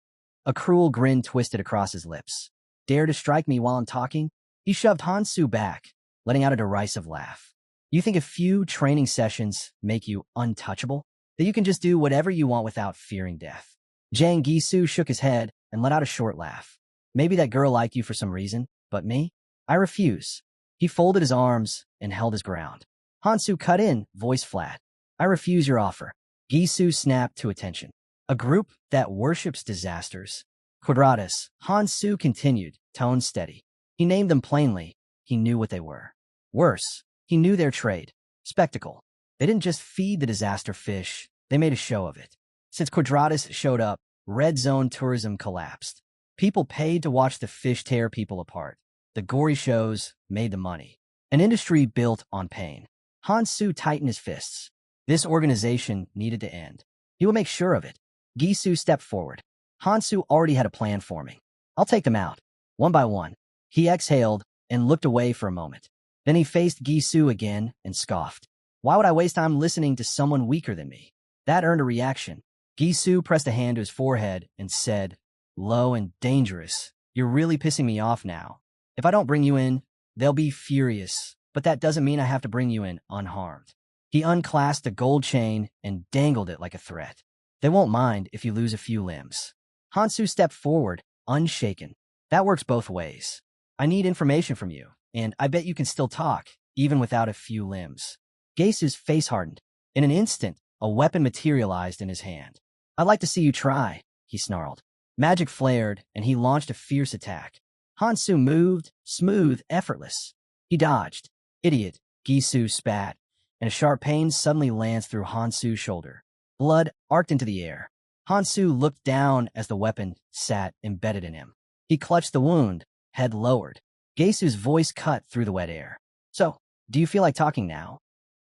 A cruel grin twisted across his lips. Dare to strike me while I'm talking? He shoved Hansu back, letting out a derisive laugh. You think a few training sessions make you untouchable? That you can just do whatever you want without fearing death? Jang Gisu shook his head and let out a short laugh. Maybe that girl liked you for some reason, but me? I refuse. He folded his arms and held his ground. Hansu cut in, voice flat. I refuse your offer. Gisu snapped to attention. A group that worships disasters. Quadratus. Hansu continued, tone steady. He named them plainly. He knew what they were. Worse, he knew their trade. Spectacle. They didn't just feed the disaster fish, they made a show of it. Since Quadratus showed up, red zone tourism collapsed. People paid to watch the fish tear people apart. The gory shows made the money. An industry built on pain. Hansu tightened his fists. This organization needed to end. He would make sure of it. Gisu stepped forward. Hansu already had a plan for me. I'll take them out, one by one. He exhaled and looked away for a moment. Then he faced Gisu again and scoffed. Why would I waste time listening to someone weaker than me? That earned a reaction. Gisu pressed a hand to his forehead and said, low and dangerous, you're really pissing me off now. If I don't bring you in, they'll be furious, but that doesn't mean I have to bring you in unharmed. He unclasped a gold chain and dangled it like a threat. They won't mind if you lose a few limbs. Hansu stepped forward, unshaken. That works both ways. I need information from you, and I bet you can still talk, even without a few limbs. Gasu's face hardened. In an instant, a weapon materialized in his hand. I'd like to see you try, he snarled. Magic flared, and he launched a fierce attack. Hansu moved, smooth, effortless. He dodged. Idiot, Gisu spat, and a sharp pain suddenly lands through Hansu's shoulder. Blood arced into the air. Hansu looked down as the weapon sat embedded in him. He clutched the wound, head lowered. Gasu's voice cut through the wet air. So, do you feel like talking now?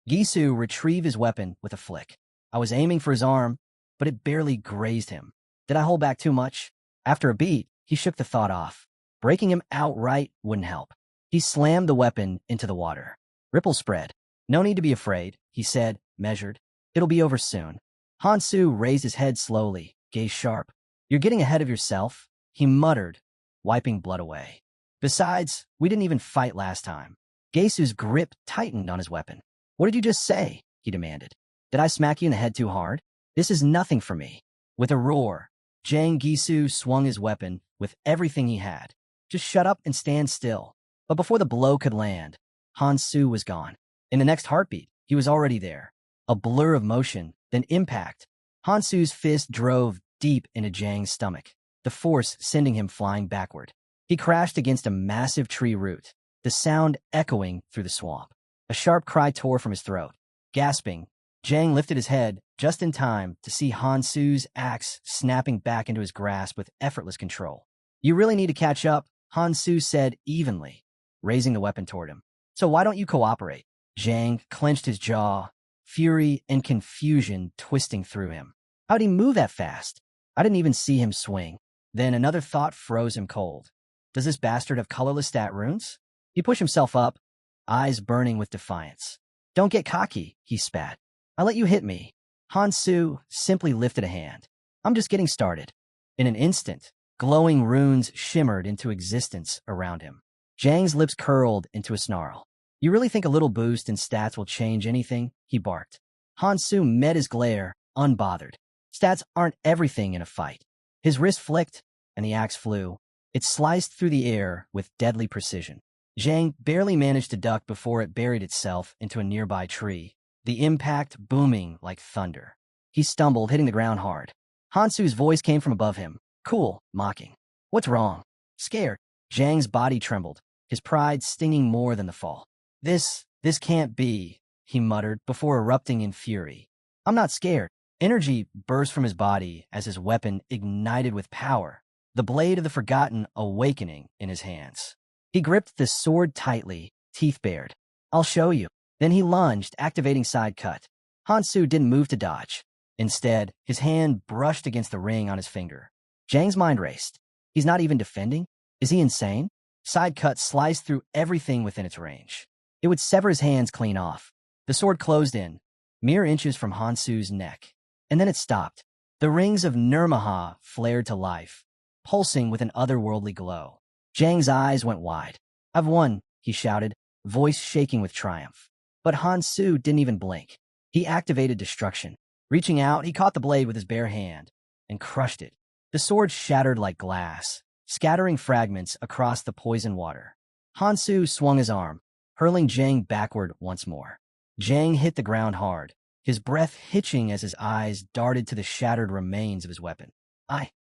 Gisu retrieved his weapon with a flick. I was aiming for his arm, but it barely grazed him. Did I hold back too much? After a beat, he shook the thought off. Breaking him outright wouldn't help. He slammed the weapon into the water. Ripples spread. No need to be afraid, he said, measured. It'll be over soon. Hansu raised his head slowly, gaze sharp. You're getting ahead of yourself, he muttered, wiping blood away. Besides, we didn't even fight last time. Gasu's grip tightened on his weapon. What did you just say? He demanded. Did I smack you in the head too hard? This is nothing for me. With a roar, Jang Gisu swung his weapon with everything he had. Just shut up and stand still. But before the blow could land, Hansu was gone. In the next heartbeat, he was already there. A blur of motion, then impact. Hansu's fist drove deep into Jang's stomach, the force sending him flying backward. He crashed against a massive tree root, the sound echoing through the swamp. A sharp cry tore from his throat. Gasping, Jang lifted his head just in time to see Hansu's axe snapping back into his grasp with effortless control. You really need to catch up, Hansu said evenly, raising the weapon toward him. So why don't you cooperate? Jang clenched his jaw, fury and confusion twisting through him. How'd he move that fast? I didn't even see him swing. Then another thought froze him cold. Does this bastard have colorless stat runes? He pushed himself up, eyes burning with defiance. Don't get cocky, he spat. I let you hit me. Hansu simply lifted a hand. I'm just getting started. In an instant, glowing runes shimmered into existence around him. Jang's lips curled into a snarl. You really think a little boost in stats will change anything? He barked. Hansu met his glare, unbothered. Stats aren't everything in a fight. His wrist flicked, and the axe flew. It sliced through the air with deadly precision. Jang barely managed to duck before it buried itself into a nearby tree, the impact booming like thunder. He stumbled, hitting the ground hard. Hansu's voice came from above him, cool, mocking. What's wrong? Scared. Jang's body trembled, his pride stinging more than the fall. This can't be, he muttered before erupting in fury. I'm not scared. Energy burst from his body as his weapon ignited with power, the blade of the Forgotten awakening in his hands. He gripped the sword tightly, teeth bared. I'll show you. Then he lunged, activating side cut. Hansu didn't move to dodge. Instead, his hand brushed against the ring on his finger. Jang's mind raced. He's not even defending? Is he insane? Side cut sliced through everything within its range. It would sever his hands clean off. The sword closed in, mere inches from Hansu's neck. And then it stopped. The rings of Nirmaha flared to life, pulsing with an otherworldly glow. Jang's eyes went wide. I've won, he shouted, voice shaking with triumph. But Hansu didn't even blink. He activated destruction. Reaching out, he caught the blade with his bare hand and crushed it. The sword shattered like glass, scattering fragments across the poison water. Hansu swung his arm, hurling Jang backward once more. Jang hit the ground hard, his breath hitching as his eyes darted to the shattered remains of his weapon.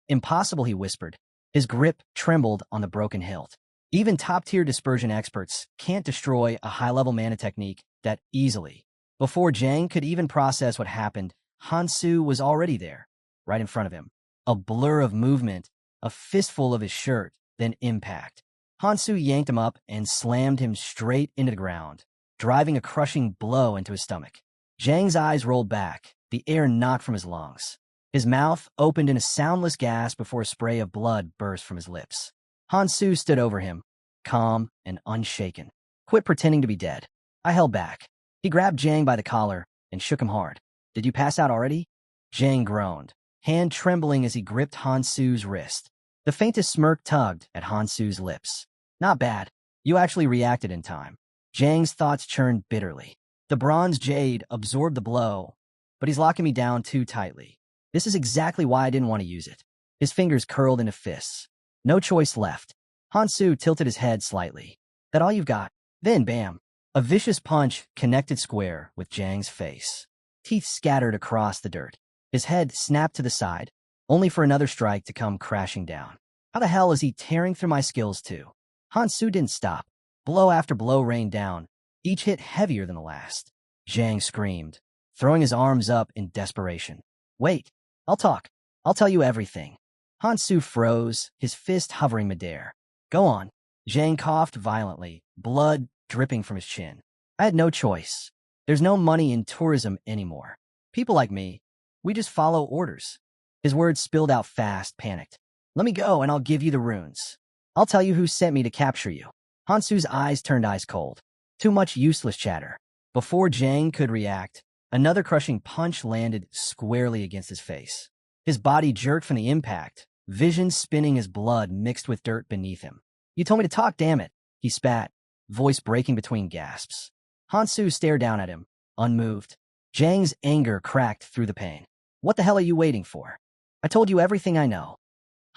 Impossible, he whispered. His grip trembled on the broken hilt. Even top-tier dispersion experts can't destroy a high-level mana technique that easily. Before Jang could even process what happened, Hansu was already there, right in front of him. A blur of movement, a fistful of his shirt, then impact. Hansu yanked him up and slammed him straight into the ground, driving a crushing blow into his stomach. Jang's eyes rolled back, the air knocked from his lungs. His mouth opened in a soundless gasp before a spray of blood burst from his lips. Hansu stood over him, calm and unshaken. Quit pretending to be dead. I held back. He grabbed Jang by the collar and shook him hard. Did you pass out already? Jang groaned, hand trembling as he gripped Hansu's wrist. The faintest smirk tugged at Hansu's lips. Not bad. You actually reacted in time. Jang's thoughts churned bitterly. The bronze jade absorbed the blow, but he's locking me down too tightly. This is exactly why I didn't want to use it. His fingers curled into fists. No choice left. Hansu tilted his head slightly. That all you've got? Then, bam. A vicious punch connected square with Jang's face. Teeth scattered across the dirt. His head snapped to the side, only for another strike to come crashing down. How the hell is he tearing through my skills too? Hansu didn't stop. Blow after blow rained down, each hit heavier than the last. Jang screamed, throwing his arms up in desperation. Wait, I'll talk. I'll tell you everything. Hansu froze, his fist hovering midair. Go on. Jang coughed violently, blood dripping from his chin. I had no choice. There's no money in tourism anymore. People like me, we just follow orders. His words spilled out fast, panicked. Let me go and I'll give you the runes. I'll tell you who sent me to capture you. Hansu's eyes turned ice cold. Too much useless chatter. Before Jang could react, another crushing punch landed squarely against his face. His body jerked from the impact, vision spinning as blood mixed with dirt beneath him. You told me to talk, damn it, he spat, voice breaking between gasps. Hansu stared down at him, unmoved. Jang's anger cracked through the pain. What the hell are you waiting for? I told you everything I know.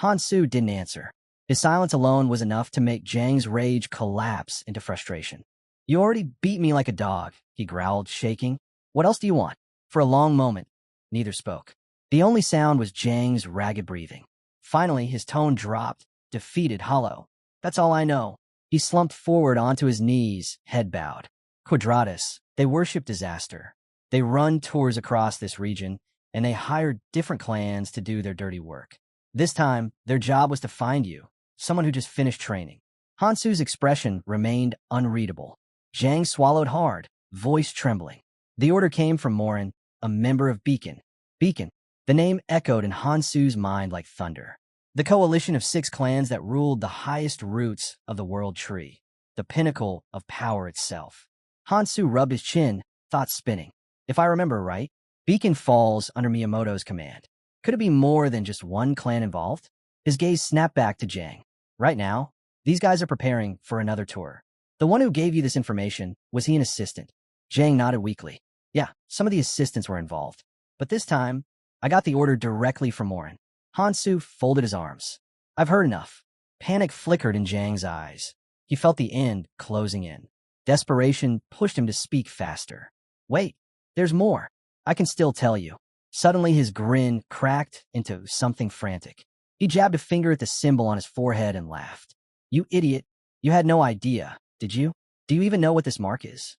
Hansu didn't answer. His silence alone was enough to make Jang's rage collapse into frustration. You already beat me like a dog, he growled, shaking. What else do you want? For a long moment, neither spoke. The only sound was Jang's ragged breathing. Finally, his tone dropped, defeated, hollow. That's all I know. He slumped forward onto his knees, head bowed. Quadratus, they worship disaster. They run tours across this region, and they hire different clans to do their dirty work. This time, their job was to find you, someone who just finished training. Hansu's expression remained unreadable. Jang swallowed hard, voice trembling. The order came from Morin, a member of Beacon. Beacon. The name echoed in Hansu's mind like thunder. The coalition of 6 clans that ruled the highest roots of the world tree, the pinnacle of power itself. Hansu rubbed his chin, thoughts spinning. If I remember right, Beacon falls under Miyamoto's command. Could it be more than just one clan involved? His gaze snapped back to Jang. Right now, these guys are preparing for another tour. The one who gave you this information, was he an assistant? Jang nodded weakly. Yeah, some of the assistants were involved. But this time, I got the order directly from Morin. Hansu folded his arms. I've heard enough. Panic flickered in Jang's eyes. He felt the end closing in. Desperation pushed him to speak faster. Wait, there's more. I can still tell you. Suddenly his grin cracked into something frantic. He jabbed a finger at the symbol on his forehead and laughed. You idiot. You had no idea, did you? Do you even know what this mark is?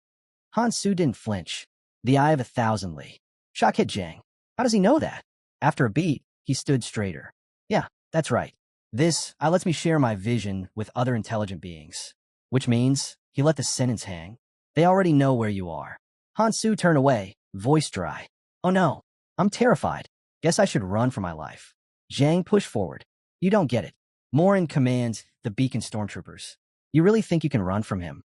Hansu didn't flinch. The eye of 1,000 Li. Shock hit Jang. How does he know that? After a beat, he stood straighter. Yeah, that's right. This lets me share my vision with other intelligent beings. Which means, he let the sentence hang. They already know where you are. Hansu turned away, voice dry. Oh no, I'm terrified. Guess I should run for my life. Jang pushed forward. You don't get it. Morin commands the Beacon stormtroopers. You really think you can run from him?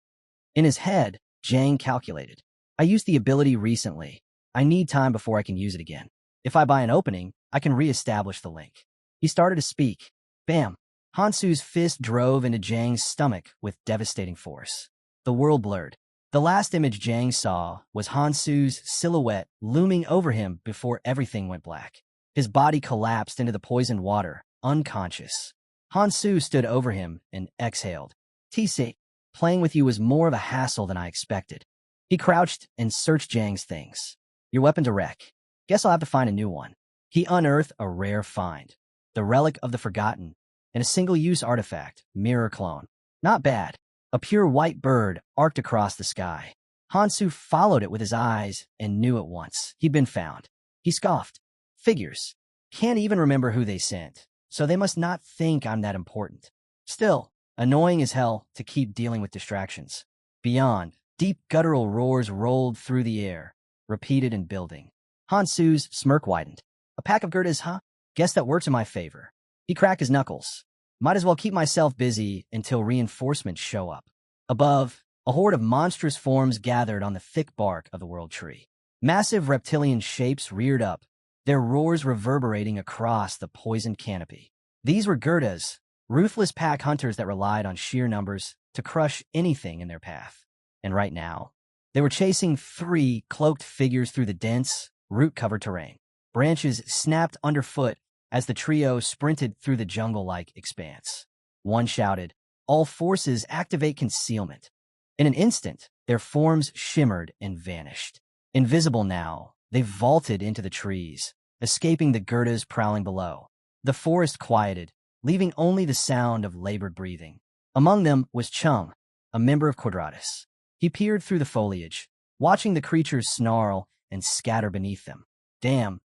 In his head, Jang calculated. I used the ability recently. I need time before I can use it again. If I buy an opening, I can re-establish the link. He started to speak. Bam! Hansu's fist drove into Jang's stomach with devastating force. The world blurred. The last image Jang saw was Hansu's silhouette looming over him before everything went black. His body collapsed into the poisoned water, unconscious. Hansu stood over him and exhaled. TC, playing with you was more of a hassle than I expected. He crouched and searched Jang's things. Your weapon's a wreck. Guess I'll have to find a new one. He unearthed a rare find, the relic of the forgotten, and a single-use artifact, mirror clone. Not bad. A pure white bird arced across the sky. Hansu followed it with his eyes and knew at once he'd been found. He scoffed. Figures. Can't even remember who they sent, so they must not think I'm that important. Still, annoying as hell to keep dealing with distractions. Beyond, deep guttural roars rolled through the air, repeated and building. Hansu's smirk widened. A pack of Gerdas, huh? Guess that works in my favor. He cracked his knuckles. Might as well keep myself busy until reinforcements show up. Above, a horde of monstrous forms gathered on the thick bark of the world tree. Massive reptilian shapes reared up, their roars reverberating across the poisoned canopy. These were Gerdas, ruthless pack hunters that relied on sheer numbers to crush anything in their path. And right now, they were chasing 3 cloaked figures through the dense, root-covered terrain. Branches snapped underfoot as the trio sprinted through the jungle-like expanse. One shouted, "All forces activate concealment." In an instant, their forms shimmered and vanished. Invisible now, they vaulted into the trees, escaping the Gerdas prowling below. The forest quieted, leaving only the sound of labored breathing. Among them was Chung, a member of Quadratus. He peered through the foliage, watching the creatures snarl and scatter beneath them. "Damn,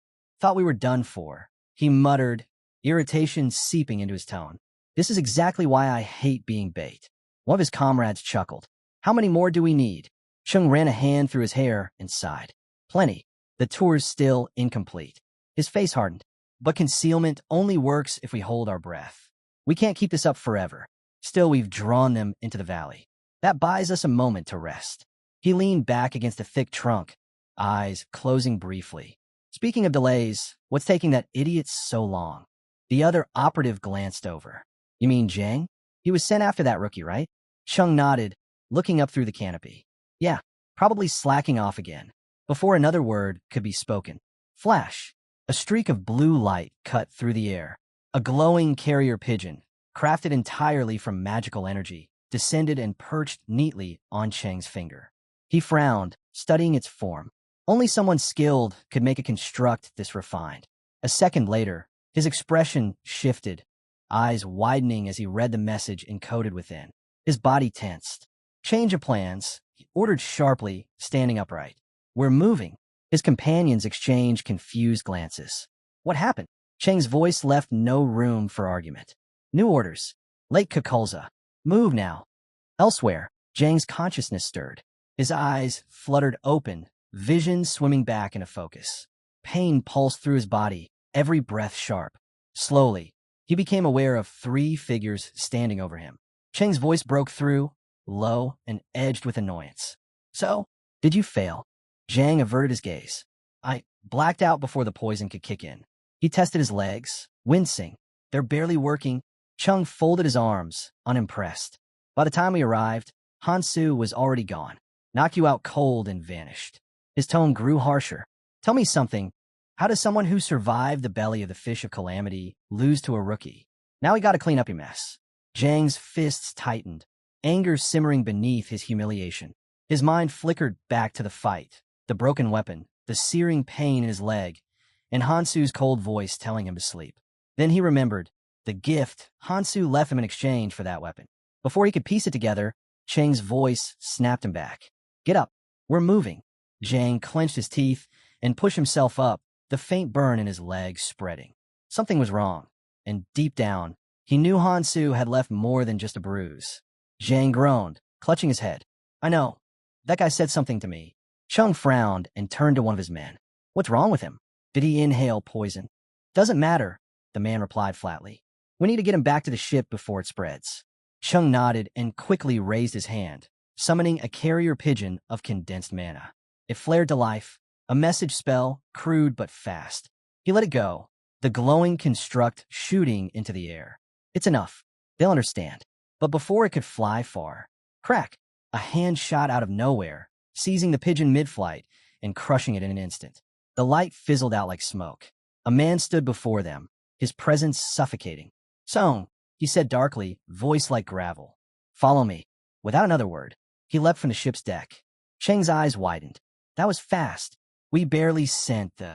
thought we were done for," he muttered, irritation seeping into his tone. "This is exactly why I hate being bait." One of his comrades chuckled. "How many more do we need?" Chung ran a hand through his hair and sighed. "Plenty. The tour's still incomplete." His face hardened. "But concealment only works if we hold our breath. We can't keep this up forever. Still, we've drawn them into the valley. That buys us a moment to rest." He leaned back against a thick trunk, eyes closing briefly. "Speaking of delays, what's taking that idiot so long?" The other operative glanced over. "You mean Zhang? He was sent after that rookie, right?" Chung nodded, looking up through the canopy. "Yeah, probably slacking off again." Before another word could be spoken, flash! A streak of blue light cut through the air. A glowing carrier pigeon, crafted entirely from magical energy, descended and perched neatly on Chang's finger. He frowned, studying its form. Only someone skilled could make a construct this refined. A second later, his expression shifted, eyes widening as he read the message encoded within. His body tensed. "Change of plans," he ordered sharply, standing upright. "We're moving." His companions exchanged confused glances. "What happened?" Chang's voice left no room for argument. "New orders. Lake Kukulza. Move now." Elsewhere, Zhang's consciousness stirred. His eyes fluttered open, vision swimming back into focus. Pain pulsed through his body, every breath sharp. Slowly, he became aware of 3 figures standing over him. Chang's voice broke through, low and edged with annoyance. "So, did you fail?" Zhang averted his gaze. "I blacked out before the poison could kick in." He tested his legs, wincing. "They're barely working." Chung folded his arms, unimpressed. By the time we arrived, Hansu was already gone. "Knock you out cold," and vanished. His tone grew harsher. "Tell me something. How does someone who survived the belly of the fish of calamity lose to a rookie? Now we gotta clean up your mess." Zhang's fists tightened, anger simmering beneath his humiliation. His mind flickered back to the fight, the broken weapon, the searing pain in his leg, and Hansu's cold voice telling him to sleep. Then he remembered the gift Hansu left him in exchange for that weapon. Before he could piece it together, Chang's voice snapped him back. "Get up. We're moving." Zhang clenched his teeth and pushed himself up, the faint burn in his leg spreading. Something was wrong, and deep down, he knew Hansu had left more than just a bruise. Zhang groaned, clutching his head. "I know. That guy said something to me." Chung frowned and turned to one of his men. "What's wrong with him? Did he inhale poison?" "Doesn't matter," the man replied flatly. "We need to get him back to the ship before it spreads." Chung nodded and quickly raised his hand, summoning a carrier pigeon of condensed mana. It flared to life, a message spell, crude but fast. He let it go, the glowing construct shooting into the air. "It's enough. They'll understand." But before it could fly far, crack! A hand shot out of nowhere, seizing the pigeon mid-flight and crushing it in an instant. The light fizzled out like smoke. A man stood before them, his presence suffocating. "Song," he said darkly, voice like gravel. "Follow me." Without another word, he leapt from the ship's deck. Cheng's eyes widened. That was fast. We barely sent the...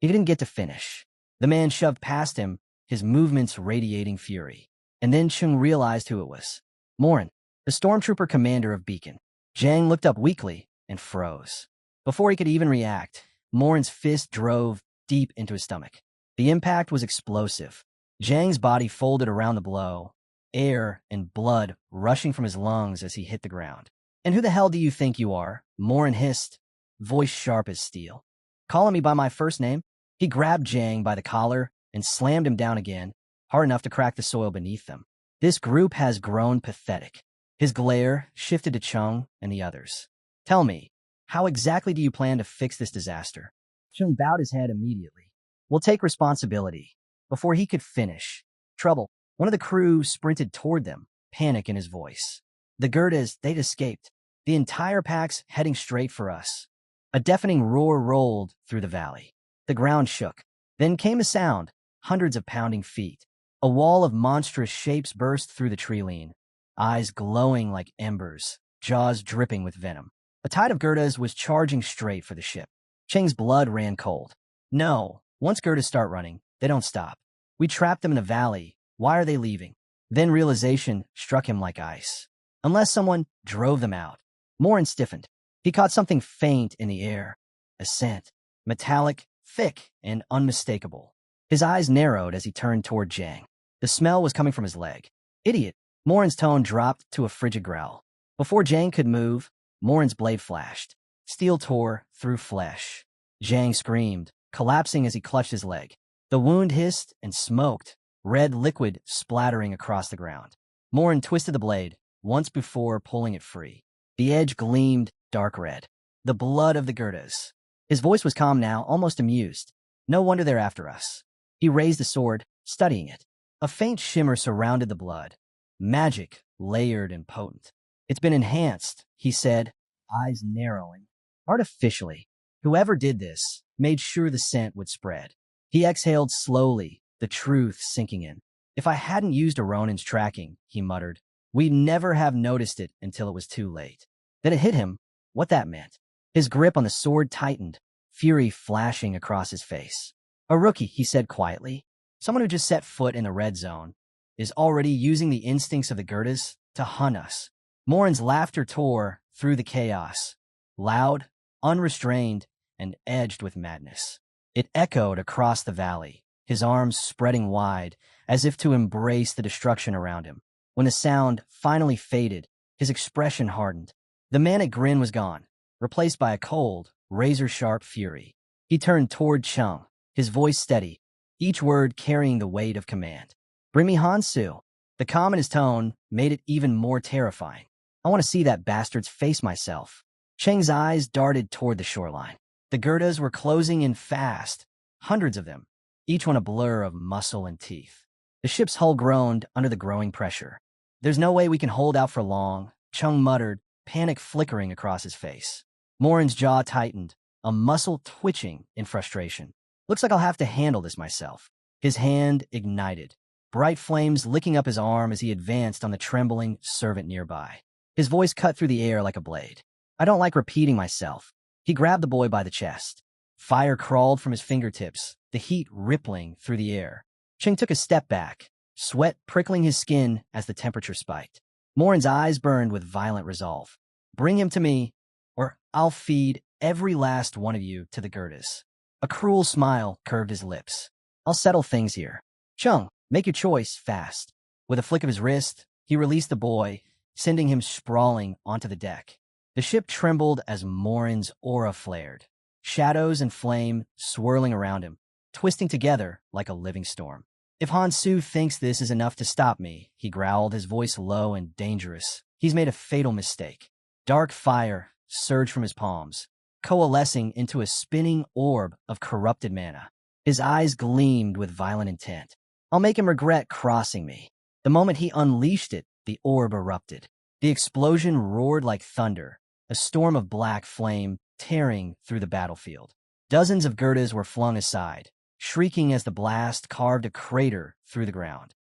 He didn't get to finish. The man shoved past him, his movements radiating fury. And then Chung realized who it was. Morin, the stormtrooper commander of Beacon. Zhang looked up weakly and froze. Before he could even react, Morin's fist drove deep into his stomach. The impact was explosive. Zhang's body folded around the blow, air and blood rushing from his lungs as he hit the ground. "And who the hell do you think you are?" Morin hissed, voice sharp as steel. "Calling me by my first name?" He grabbed Zhang by the collar and slammed him down again, hard enough to crack the soil beneath them. This group has grown pathetic. His glare shifted to Chung and the others. "Tell me, how exactly do you plan to fix this disaster?" Chung bowed his head immediately. "We'll take responsibility." Before he could finish, "Trouble." One of the crew sprinted toward them, panic in his voice. "The Gerdas, they'd escaped. The entire pack's heading straight for us." A deafening roar rolled through the valley. The ground shook. Then came a sound, hundreds of pounding feet. A wall of monstrous shapes burst through the tree-line, eyes glowing like embers, jaws dripping with venom. A tide of Gerdas was charging straight for the ship. Cheng's blood ran cold. No, once Gerdas start running, they don't stop. We trapped them in the valley. Why are they leaving? Then realization struck him like ice. Unless someone drove them out. Morin stiffened. He caught something faint in the air. A scent. Metallic, thick, and unmistakable. His eyes narrowed as he turned toward Zhang. The smell was coming from his leg. "Idiot." Morin's tone dropped to a frigid growl. Before Zhang could move, Morin's blade flashed. Steel tore through flesh. Zhang screamed, collapsing as he clutched his leg. The wound hissed and smoked, red liquid splattering across the ground. Morin twisted the blade, once before pulling it free. The edge gleamed dark red. "The blood of the Gerdas." His voice was calm now, almost amused. "No wonder they're after us." He raised the sword, studying it. A faint shimmer surrounded the blood. Magic, layered and potent. "It's been enhanced," he said, eyes narrowing. "Artificially. Whoever did this made sure the scent would spread." He exhaled slowly, the truth sinking in. "If I hadn't used a Ronin's tracking," he muttered, "we'd never have noticed it until it was too late." Then it hit him what that meant. His grip on the sword tightened, fury flashing across his face. "A rookie," he said quietly. "Someone who just set foot in the red zone is already using the instincts of the Gerdas to hunt us." Morin's laughter tore through the chaos, loud, unrestrained, and edged with madness. It echoed across the valley, his arms spreading wide, as if to embrace the destruction around him. When the sound finally faded, his expression hardened. The manic grin was gone, replaced by a cold, razor-sharp fury. He turned toward Chung, his voice steady, each word carrying the weight of command. "Bring me Hansu." The calm in his tone made it even more terrifying. "I want to see that bastard's face myself." Cheng's eyes darted toward the shoreline. The Gerdas were closing in fast, hundreds of them, each one a blur of muscle and teeth. The ship's hull groaned under the growing pressure. "There's no way we can hold out for long," Chung muttered, panic flickering across his face. Morin's jaw tightened, a muscle twitching in frustration. "Looks like I'll have to handle this myself." His hand ignited, bright flames licking up his arm as he advanced on the trembling servant nearby. His voice cut through the air like a blade. "I don't like repeating myself." He grabbed the boy by the chest. Fire crawled from his fingertips, the heat rippling through the air. Cheng took a step back, sweat prickling his skin as the temperature spiked. Morin's eyes burned with violent resolve. "Bring him to me, or I'll feed every last one of you to the Gerdas." A cruel smile curved his lips. "I'll settle things here. Chung, make your choice fast." With a flick of his wrist, he released the boy, sending him sprawling onto the deck. The ship trembled as Morin's aura flared, shadows and flame swirling around him, twisting together like a living storm. "If Hansu thinks this is enough to stop me," he growled, his voice low and dangerous, "he's made a fatal mistake." Dark fire surged from his palms, coalescing into a spinning orb of corrupted mana. His eyes gleamed with violent intent. "I'll make him regret crossing me." The moment he unleashed it, the orb erupted. The explosion roared like thunder, a storm of black flame tearing through the battlefield. Dozens of Gerdas were flung aside, shrieking as the blast carved a crater through the ground.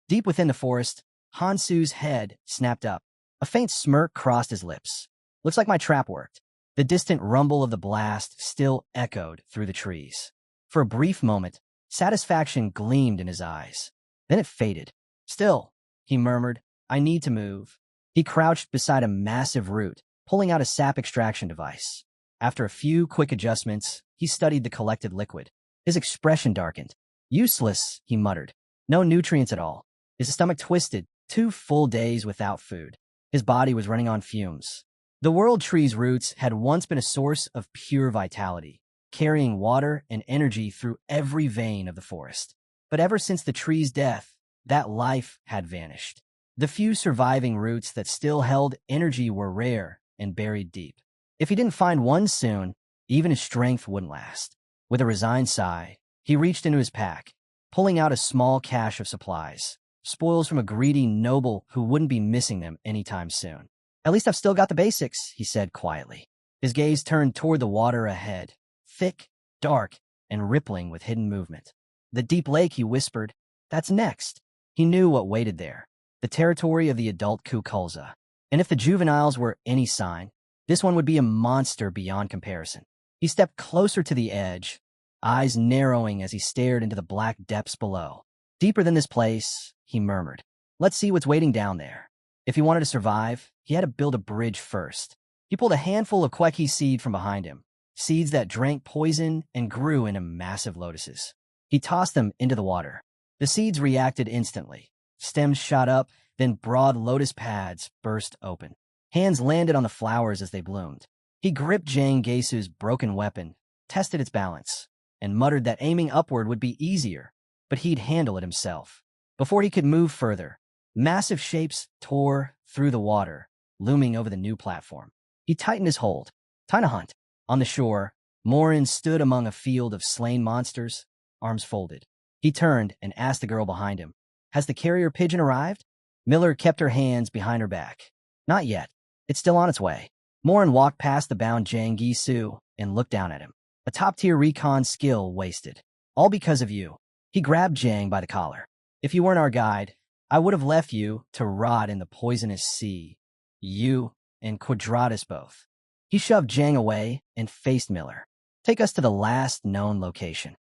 Deep within the forest, Hansu's head snapped up. A faint smirk crossed his lips. "Looks like my trap worked." The distant rumble of the blast still echoed through the trees. For a brief moment, satisfaction gleamed in his eyes. Then it faded. Still, he murmured, I need to move. He crouched beside a massive root, pulling out a sap extraction device. After a few quick adjustments, he studied the collected liquid. His expression darkened. Useless, he muttered. No nutrients at all. His stomach twisted, 2 full days without food. His body was running on fumes. The world tree's roots had once been a source of pure vitality, carrying water and energy through every vein of the forest. But ever since the tree's death, that life had vanished. The few surviving roots that still held energy were rare and buried deep. If he didn't find one soon, even his strength wouldn't last. With a resigned sigh, he reached into his pack, pulling out a small cache of supplies, spoils from a greedy noble who wouldn't be missing them anytime soon. At least I've still got the basics, he said quietly. His gaze turned toward the water ahead, thick, dark, and rippling with hidden movement. The deep lake, he whispered. That's next. He knew what waited there. The territory of the adult Kukulza. And if the juveniles were any sign, this one would be a monster beyond comparison. He stepped closer to the edge, eyes narrowing as he stared into the black depths below. Deeper than this place, he murmured. Let's see what's waiting down there. If he wanted to survive, he had to build a bridge first. He pulled a handful of kweki seed from behind him, seeds that drank poison and grew into massive lotuses. He tossed them into the water. The seeds reacted instantly. Stems shot up, then broad lotus pads burst open. Hands landed on the flowers as they bloomed. He gripped Jang Gesu's broken weapon, tested its balance, and muttered that aiming upward would be easier, but he'd handle it himself. Before he could move further, massive shapes tore through the water, looming over the new platform. He tightened his hold. Time to hunt. On the shore, Morin stood among a field of slain monsters, arms folded. He turned and asked the girl behind him, Has the carrier pigeon arrived? Miller kept her hands behind her back. Not yet. It's still on its way. Morin walked past the bound Jang Gisu and looked down at him. A top-tier recon skill wasted. All because of you. He grabbed Jang by the collar. If you weren't our guide, I would have left you to rot in the poisonous sea. You and Quadratus both. He shoved Jang away and faced Miller. Take us to the last known location.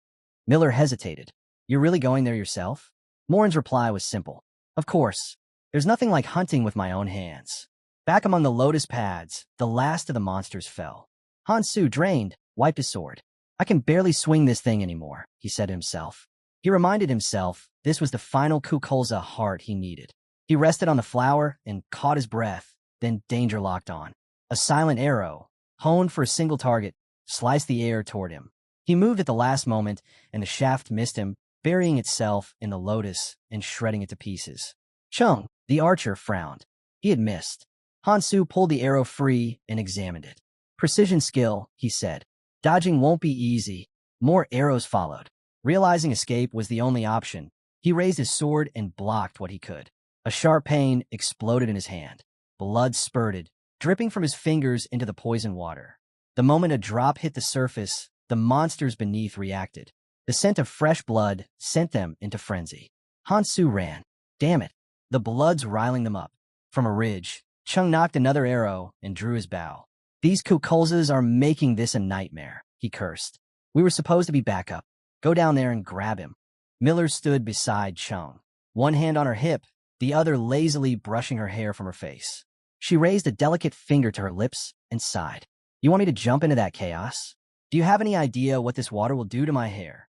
Miller hesitated. You're really going there yourself? Morin's reply was simple. Of course. There's nothing like hunting with my own hands. Back among the lotus pads, the last of the monsters fell. Hansu, drained, wiped his sword. I can barely swing this thing anymore, he said to himself. He reminded himself this was the final Kukulza heart he needed. He rested on the flower and caught his breath, then danger locked on. A silent arrow, honed for a single target, sliced the air toward him. He moved at the last moment, and the shaft missed him, burying itself in the lotus and shredding it to pieces. Chung, the archer, frowned. He had missed. Hansu pulled the arrow free and examined it. Precision skill, he said. Dodging won't be easy. More arrows followed. Realizing escape was the only option, he raised his sword and blocked what he could. A sharp pain exploded in his hand. Blood spurted, dripping from his fingers into the poison water. The moment a drop hit the surface, the monsters beneath reacted. The scent of fresh blood sent them into frenzy. Hansu ran. Damn it. The blood's riling them up. From a ridge, Chung knocked another arrow and drew his bow. These Kukulzas are making this a nightmare, he cursed. We were supposed to be backup. Go down there and grab him. Miller stood beside Chung, one hand on her hip, the other lazily brushing her hair from her face. She raised a delicate finger to her lips and sighed. You want me to jump into that chaos? Do you have any idea what this water will do to my hair?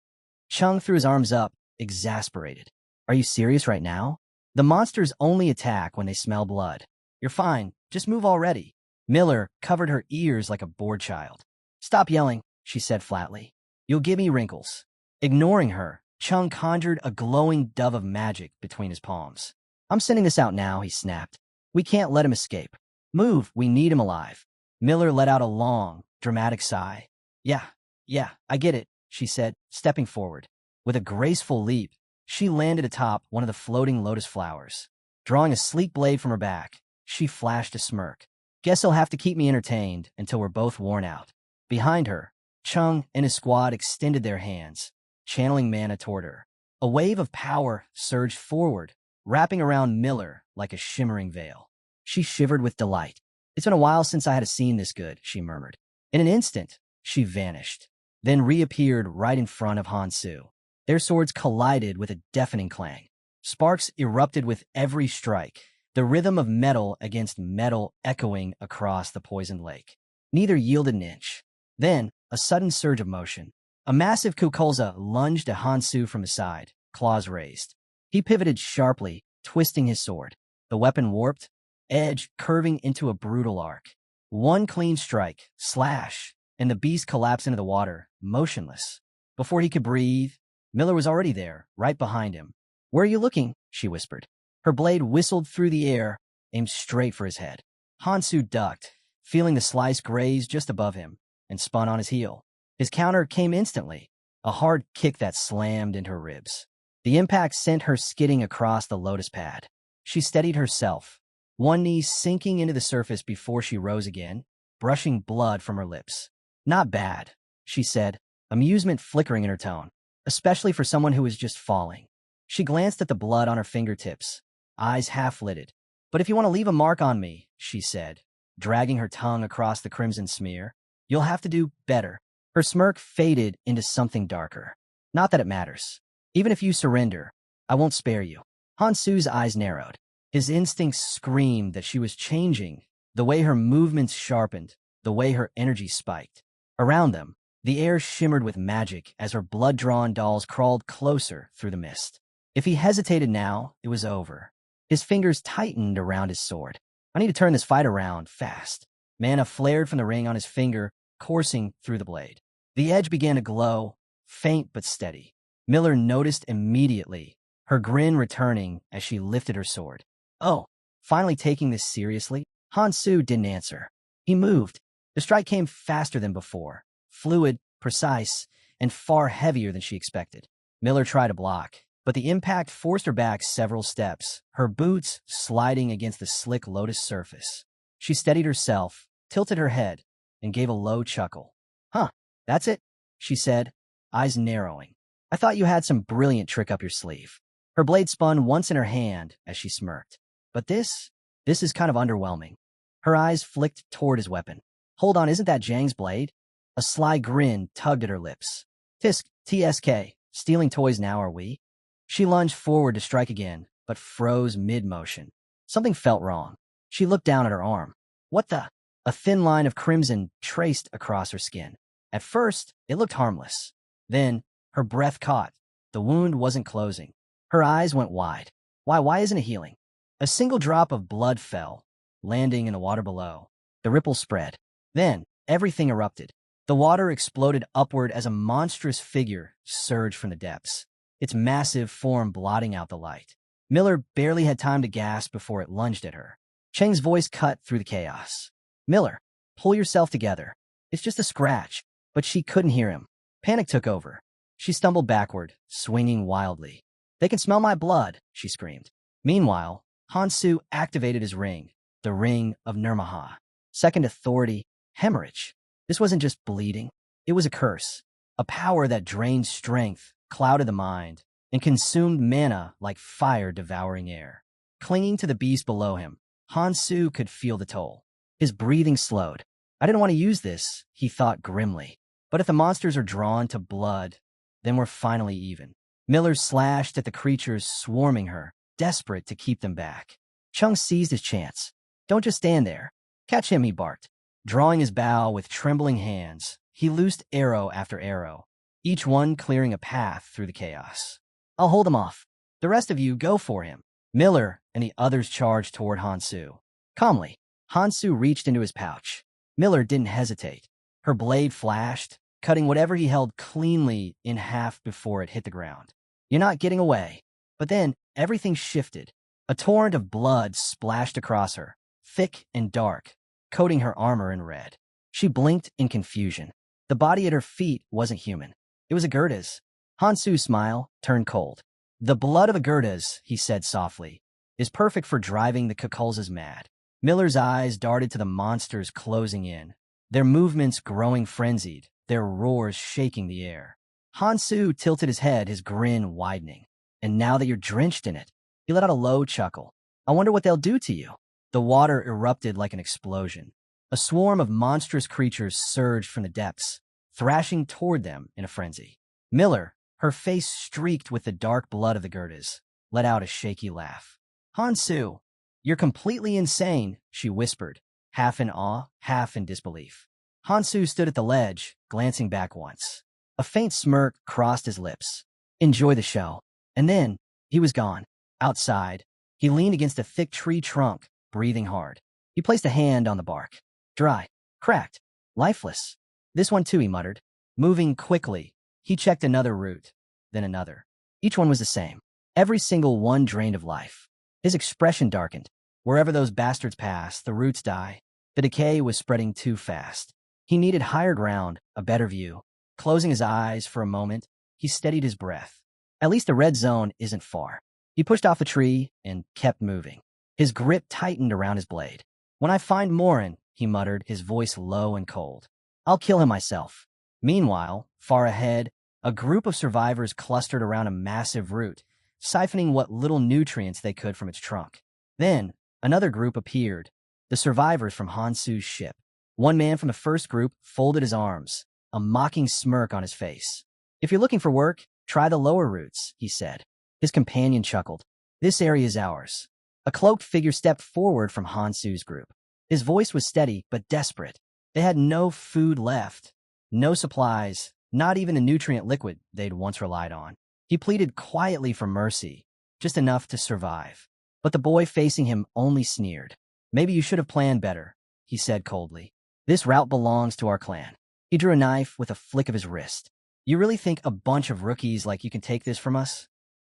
Chung threw his arms up, exasperated. Are you serious right now? The monsters only attack when they smell blood. You're fine. Just move already. Miller covered her ears like a bored child. Stop yelling, she said flatly. You'll give me wrinkles. Ignoring her, Chung conjured a glowing dove of magic between his palms. I'm sending this out now, he snapped. We can't let him escape. Move, we need him alive. Miller let out a long, dramatic sigh. Yeah, I get it, she said, stepping forward. With a graceful leap, she landed atop one of the floating lotus flowers. Drawing a sleek blade from her back, she flashed a smirk. Guess he'll have to keep me entertained until we're both worn out. Behind her, Chung and his squad extended their hands, channeling mana toward her. A wave of power surged forward, wrapping around Miller like a shimmering veil. She shivered with delight. It's been a while since I had a scene this good, she murmured. In an instant, she vanished, then reappeared right in front of Hansu. Their swords collided with a deafening clang. Sparks erupted with every strike, the rhythm of metal against metal echoing across the poisoned lake. Neither yielded an inch. Then, a sudden surge of motion. A massive kukulza lunged at Hansu from his side, claws raised. He pivoted sharply, twisting his sword. The weapon warped, edge curving into a brutal arc. One clean strike, slash, and the beast collapsed into the water, motionless. Before he could breathe, Miller was already there, right behind him. "Where are you looking?" she whispered. Her blade whistled through the air, aimed straight for his head. Hansu ducked, feeling the slice graze just above him, and spun on his heel. His counter came instantly, a hard kick that slammed into her ribs. The impact sent her skidding across the lotus pad. She steadied herself, one knee sinking into the surface before she rose again, brushing blood from her lips. "Not bad," she said, amusement flickering in her tone, especially for someone who was just falling. She glanced at the blood on her fingertips, eyes half-lidded. "But if you want to leave a mark on me," she said, dragging her tongue across the crimson smear, "you'll have to do better." Her smirk faded into something darker. "Not that it matters. Even if you surrender, I won't spare you." Hansu's eyes narrowed. His instincts screamed that she was changing, the way her movements sharpened, the way her energy spiked. Around them, the air shimmered with magic as her blood-drawn dolls crawled closer through the mist. If he hesitated now, it was over. His fingers tightened around his sword. "I need to turn this fight around, fast." Mana flared from the ring on his finger, coursing through the blade. The edge began to glow, faint but steady. Miller noticed immediately, her grin returning as she lifted her sword. "Oh, finally taking this seriously?" Hansu didn't answer. He moved. The strike came faster than before, fluid, precise, and far heavier than she expected. Miller tried to block, but the impact forced her back several steps, her boots sliding against the slick lotus surface. She steadied herself, tilted her head, and gave a low chuckle. "Huh, that's it," she said, eyes narrowing. "I thought you had some brilliant trick up your sleeve." Her blade spun once in her hand as she smirked. "But this is kind of underwhelming." Her eyes flicked toward his weapon. "Hold on, isn't that Zhang's blade?" A sly grin tugged at her lips. TSK, stealing toys now, are we?" She lunged forward to strike again, but froze mid-motion. Something felt wrong. She looked down at her arm. "What the?" A thin line of crimson traced across her skin. At first, it looked harmless. Then, her breath caught. The wound wasn't closing. Her eyes went wide. Why isn't it healing?" A single drop of blood fell, landing in the water below. The ripple spread. Then, everything erupted. The water exploded upward as a monstrous figure surged from the depths, its massive form blotting out the light. Miller barely had time to gasp before it lunged at her. Cheng's voice cut through the chaos. "Miller, pull yourself together. It's just a scratch." But she couldn't hear him. Panic took over. She stumbled backward, swinging wildly. "They can smell my blood," she screamed. Meanwhile, Hansu activated his ring, the ring of Nirmaha. Second authority, hemorrhage. This wasn't just bleeding. It was a curse, a power that drained strength, clouded the mind, and consumed mana like fire devouring air. Clinging to the beast below him, Hansu could feel the toll. His breathing slowed. "I didn't want to use this," he thought grimly. "But if the monsters are drawn to blood, then we're finally even." Miller slashed at the creatures swarming her, desperate to keep them back. Chung seized his chance. "Don't just stand there. Catch him," he barked. Drawing his bow with trembling hands, he loosed arrow after arrow, each one clearing a path through the chaos. "I'll hold him off. The rest of you go for him." Miller and the others charged toward Hansu. Calmly, Hansu reached into his pouch. Miller didn't hesitate. Her blade flashed, cutting whatever he held cleanly in half before it hit the ground. "You're not getting away." But then, everything shifted. A torrent of blood splashed across her, thick and dark, coating her armor in red. She blinked in confusion. The body at her feet wasn't human. It was a Gerda's. Hansu's smile turned cold. "The blood of a Gerda's," he said softly, "is perfect for driving the Kukulzas mad." Miller's eyes darted to the monsters closing in, their movements growing frenzied, their roars shaking the air. Hansu tilted his head, his grin widening. "And now that you're drenched in it," he let out a low chuckle. "I wonder what they'll do to you." The water erupted like an explosion. A swarm of monstrous creatures surged from the depths, thrashing toward them in a frenzy. Miller, her face streaked with the dark blood of the Gerdas, let out a shaky laugh. Hansu, you're completely insane, she whispered, half in awe, half in disbelief. Hansu stood at the ledge, glancing back once. A faint smirk crossed his lips. Enjoy the show. And then, he was gone. Outside, he leaned against a thick tree trunk, breathing hard. He placed a hand on the bark. Dry, cracked, lifeless. This one too, he muttered. Moving quickly, he checked another root, then another. Each one was the same. Every single one drained of life. His expression darkened. Wherever those bastards pass, the roots die. The decay was spreading too fast. He needed higher ground, a better view. Closing his eyes for a moment, he steadied his breath. At least the red zone isn't far. He pushed off the tree and kept moving. His grip tightened around his blade. When I find Morin, he muttered, his voice low and cold, I'll kill him myself. Meanwhile, far ahead, a group of survivors clustered around a massive root, siphoning what little nutrients they could from its trunk. Then, another group appeared, the survivors from Hansu's ship. One man from the first group folded his arms, a mocking smirk on his face. If you're looking for work, try the lower roots, he said. His companion chuckled. This area is ours. A cloaked figure stepped forward from Hansu's group. His voice was steady but desperate. They had no food left, no supplies, not even the nutrient liquid they'd once relied on. He pleaded quietly for mercy, just enough to survive. But the boy facing him only sneered. Maybe you should have planned better, he said coldly. This route belongs to our clan. He drew a knife with a flick of his wrist. You really think a bunch of rookies like you can take this from us?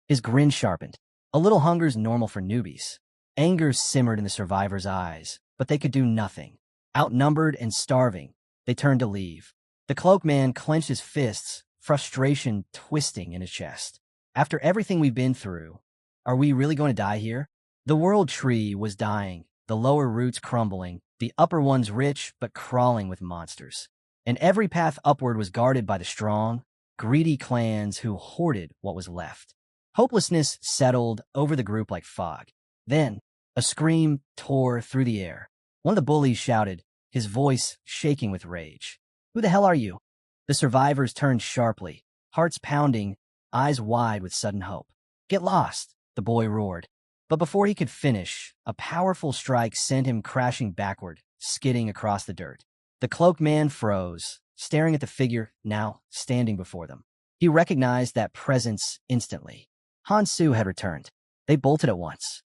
His grin sharpened. A little hunger's normal for newbies. Anger simmered in the survivors' eyes, but they could do nothing. Outnumbered and starving, they turned to leave. The cloaked man clenched his fists, frustration twisting in his chest. After everything we've been through, are we really going to die here? The world tree was dying, the lower roots crumbling, the upper ones rich but crawling with monsters. And every path upward was guarded by the strong, greedy clans who hoarded what was left. Hopelessness settled over the group like fog. Then, a scream tore through the air. One of the bullies shouted, his voice shaking with rage. Who the hell are you? The survivors turned sharply, hearts pounding, eyes wide with sudden hope. Get lost, the boy roared. But before he could finish, a powerful strike sent him crashing backward, skidding across the dirt. The cloaked man froze, staring at the figure now standing before them. He recognized that presence instantly. Hansu had returned. They bolted at once.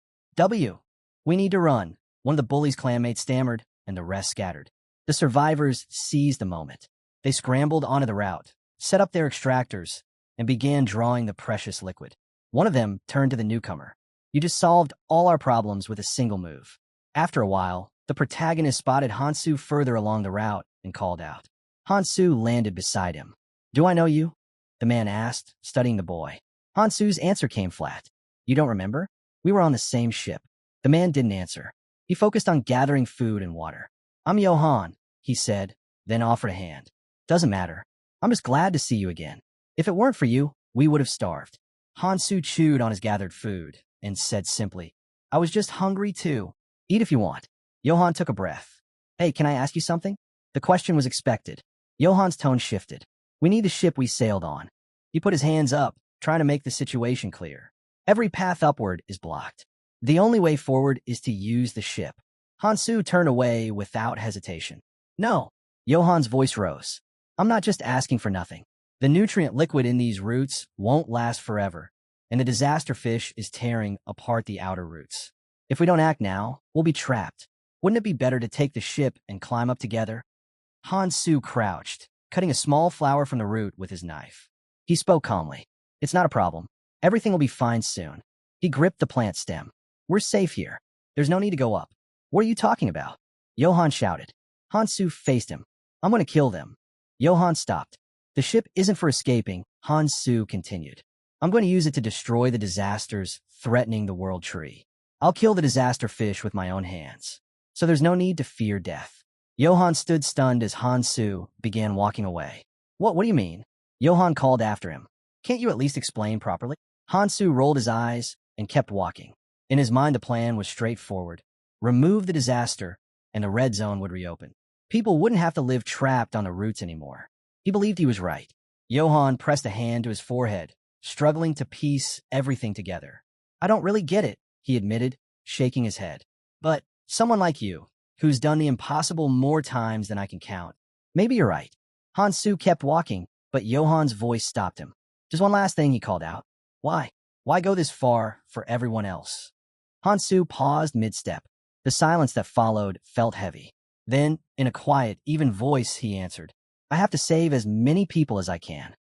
We need to run, one of the bullies' clanmates stammered, and the rest scattered. The survivors seized the moment. They scrambled onto the route, set up their extractors, and began drawing the precious liquid. One of them turned to the newcomer. You just solved all our problems with a single move. After a while, the protagonist spotted Hansu further along the route and called out. Hansu landed beside him. Do I know you? The man asked, studying the boy. Hansu's answer came flat. You don't remember? We were on the same ship. The man didn't answer. He focused on gathering food and water. I'm Johan, he said, then offered a hand. Doesn't matter. I'm just glad to see you again. If it weren't for you, we would have starved. Hansu chewed on his gathered food and said simply, I was just hungry too. Eat if you want. Johan took a breath. Hey, can I ask you something? The question was expected. Johan's tone shifted. We need the ship we sailed on. He put his hands up, trying to make the situation clear. Every path upward is blocked. The only way forward is to use the ship. Hansu turned away without hesitation. No. Johan's voice rose. I'm not just asking for nothing. The nutrient liquid in these roots won't last forever, and the disaster fish is tearing apart the outer roots. If we don't act now, we'll be trapped. Wouldn't it be better to take the ship and climb up together? Hansu crouched, cutting a small flower from the root with his knife. He spoke calmly. It's not a problem. Everything will be fine soon. He gripped the plant stem. We're safe here. There's no need to go up. What are you talking about? Johan shouted. Hansu faced him. I'm going to kill them. Johan stopped. The ship isn't for escaping, Hansu continued. I'm going to use it to destroy the disasters threatening the world tree. I'll kill the disaster fish with my own hands. So there's no need to fear death. Johan stood stunned as Hansu began walking away. What do you mean? Johan called after him. Can't you at least explain properly? Hansu rolled his eyes and kept walking. In his mind, the plan was straightforward. Remove the disaster, and the red zone would reopen. People wouldn't have to live trapped on the routes anymore. He believed he was right. Johann pressed a hand to his forehead, struggling to piece everything together. I don't really get it, he admitted, shaking his head. But someone like you, who's done the impossible more times than I can count. Maybe you're right. Hansu kept walking, but Johann's voice stopped him. Just one last thing, he called out. Why? Why go this far for everyone else? Hansu paused mid-step. The silence that followed felt heavy. Then, in a quiet, even voice, he answered, I have to save as many people as I can.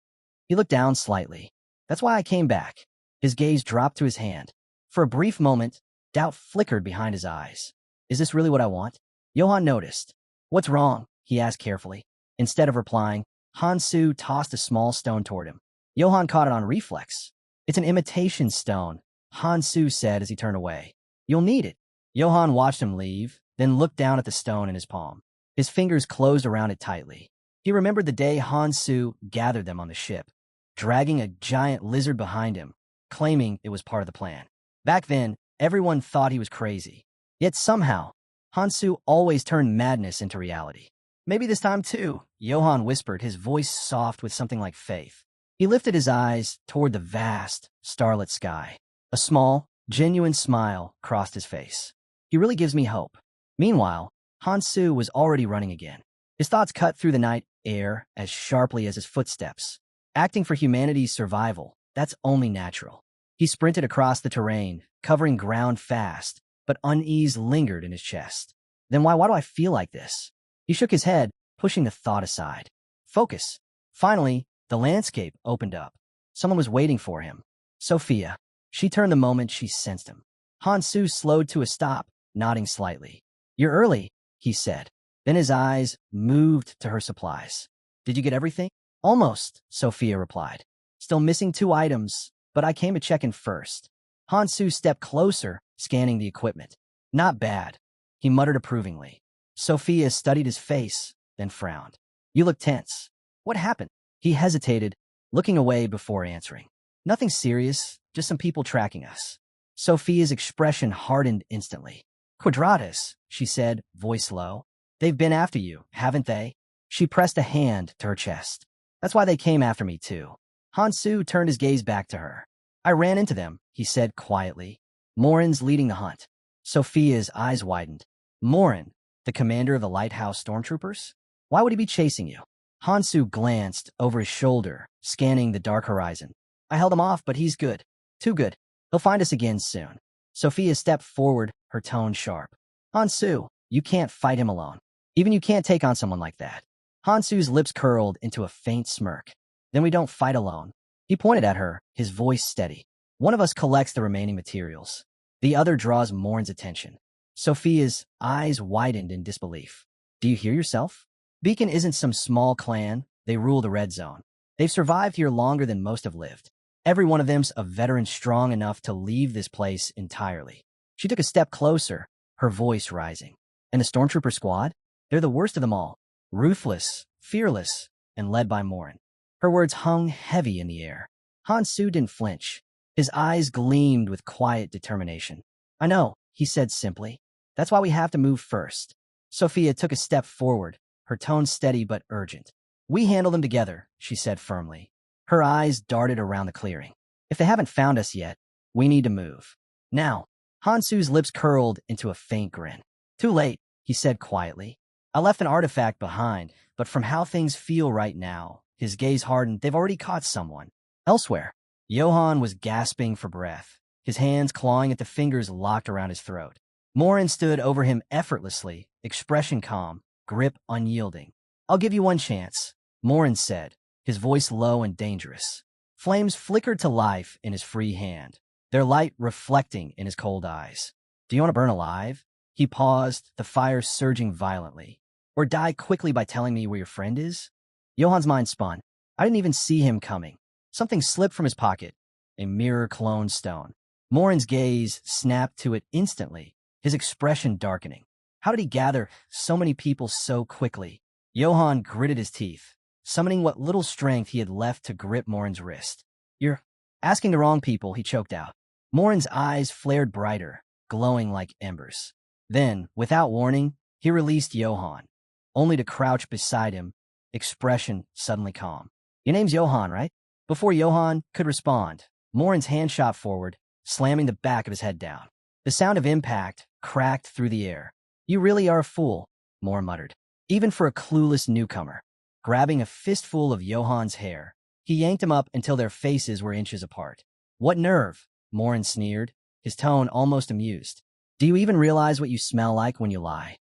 He looked down slightly. That's why I came back. His gaze dropped to his hand. For a brief moment, doubt flickered behind his eyes. Is this really what I want? Johann noticed. What's wrong? He asked carefully. Instead of replying, Hansu tossed a small stone toward him. Johann caught it on reflex. It's an imitation stone, Hansu said as he turned away. You'll need it. Johann watched him leave, then looked down at the stone in his palm. His fingers closed around it tightly. He remembered the day Hansu gathered them on the ship, dragging a giant lizard behind him, claiming it was part of the plan. Back then, everyone thought he was crazy. Yet somehow, Hansu always turned madness into reality. Maybe this time too, Johann whispered, his voice soft with something like faith. He lifted his eyes toward the vast, starlit sky. A small, genuine smile crossed his face. He really gives me hope. Meanwhile, Hansu was already running again. His thoughts cut through the night air as sharply as his footsteps. Acting for humanity's survival, that's only natural. He sprinted across the terrain, covering ground fast, but unease lingered in his chest. Then why do I feel like this? He shook his head, pushing the thought aside. Focus. Finally, the landscape opened up. Someone was waiting for him. Sophia. She turned the moment she sensed him. Hansu slowed to a stop, nodding slightly. You're early, he said. Then his eyes moved to her supplies. Did you get everything? Almost, Sophia replied. Still missing 2 items, but I came to check in first. Hansu stepped closer, scanning the equipment. Not bad, he muttered approvingly. Sophia studied his face, then frowned. You look tense. What happened? He hesitated, looking away before answering. Nothing serious, just some people tracking us. Sophia's expression hardened instantly. Quadratus, she said, voice low. They've been after you, haven't they? She pressed a hand to her chest. That's why they came after me, too. Hansu turned his gaze back to her. I ran into them, he said quietly. Morin's leading the hunt. Sophia's eyes widened. Morin, the commander of the lighthouse stormtroopers? Why would he be chasing you? Hansu glanced over his shoulder, scanning the dark horizon. I held him off, but he's good. Too good. He'll find us again soon. Sophia stepped forward, her tone sharp. Hansu, you can't fight him alone. Even you can't take on someone like that. Hansu's lips curled into a faint smirk. Then we don't fight alone. He pointed at her, his voice steady. One of us collects the remaining materials. The other draws Morin's attention. Sophia's eyes widened in disbelief. Do you hear yourself? Beacon isn't some small clan. They rule the red zone. They've survived here longer than most have lived. Every one of them's a veteran strong enough to leave this place entirely. She took a step closer, her voice rising. And the stormtrooper squad? They're the worst of them all. Ruthless, fearless, and led by Morin. Her words hung heavy in the air. Hansu didn't flinch. His eyes gleamed with quiet determination. I know, he said simply. That's why we have to move first. Sophia took a step forward, her tone steady but urgent. We handle them together, she said firmly. Her eyes darted around the clearing. If they haven't found us yet, we need to move. Now, Hansu's lips curled into a faint grin. Too late, he said quietly. I left an artifact behind, but from how things feel right now, his gaze hardened, they've already caught someone. Elsewhere. Johann was gasping for breath, his hands clawing at the fingers locked around his throat. Morin stood over him effortlessly, expression calm, grip unyielding. I'll give you one chance, Morin said, his voice low and dangerous. Flames flickered to life in his free hand, their light reflecting in his cold eyes. Do you want to burn alive? He paused, the fire surging violently. Or die quickly by telling me where your friend is? Johann's mind spun. I didn't even see him coming. Something slipped from his pocket, a mirror-cloned stone. Morin's gaze snapped to it instantly, his expression darkening. How did he gather so many people so quickly? Johann gritted his teeth, summoning what little strength he had left to grip Morin's wrist. You're asking the wrong people, he choked out. Morin's eyes flared brighter, glowing like embers. Then, without warning, He released Johann, only to crouch beside him, expression suddenly calm. Your name's Johann, right? Before Johann could respond, Morin's hand shot forward, slamming the back of his head down. The sound of impact cracked through the air. You really are a fool, Morin muttered. Even for a clueless newcomer. Grabbing a fistful of Johann's hair, he yanked him up until their faces were inches apart. What nerve, Morin sneered, his tone almost amused. Do you even realize what you smell like when you lie?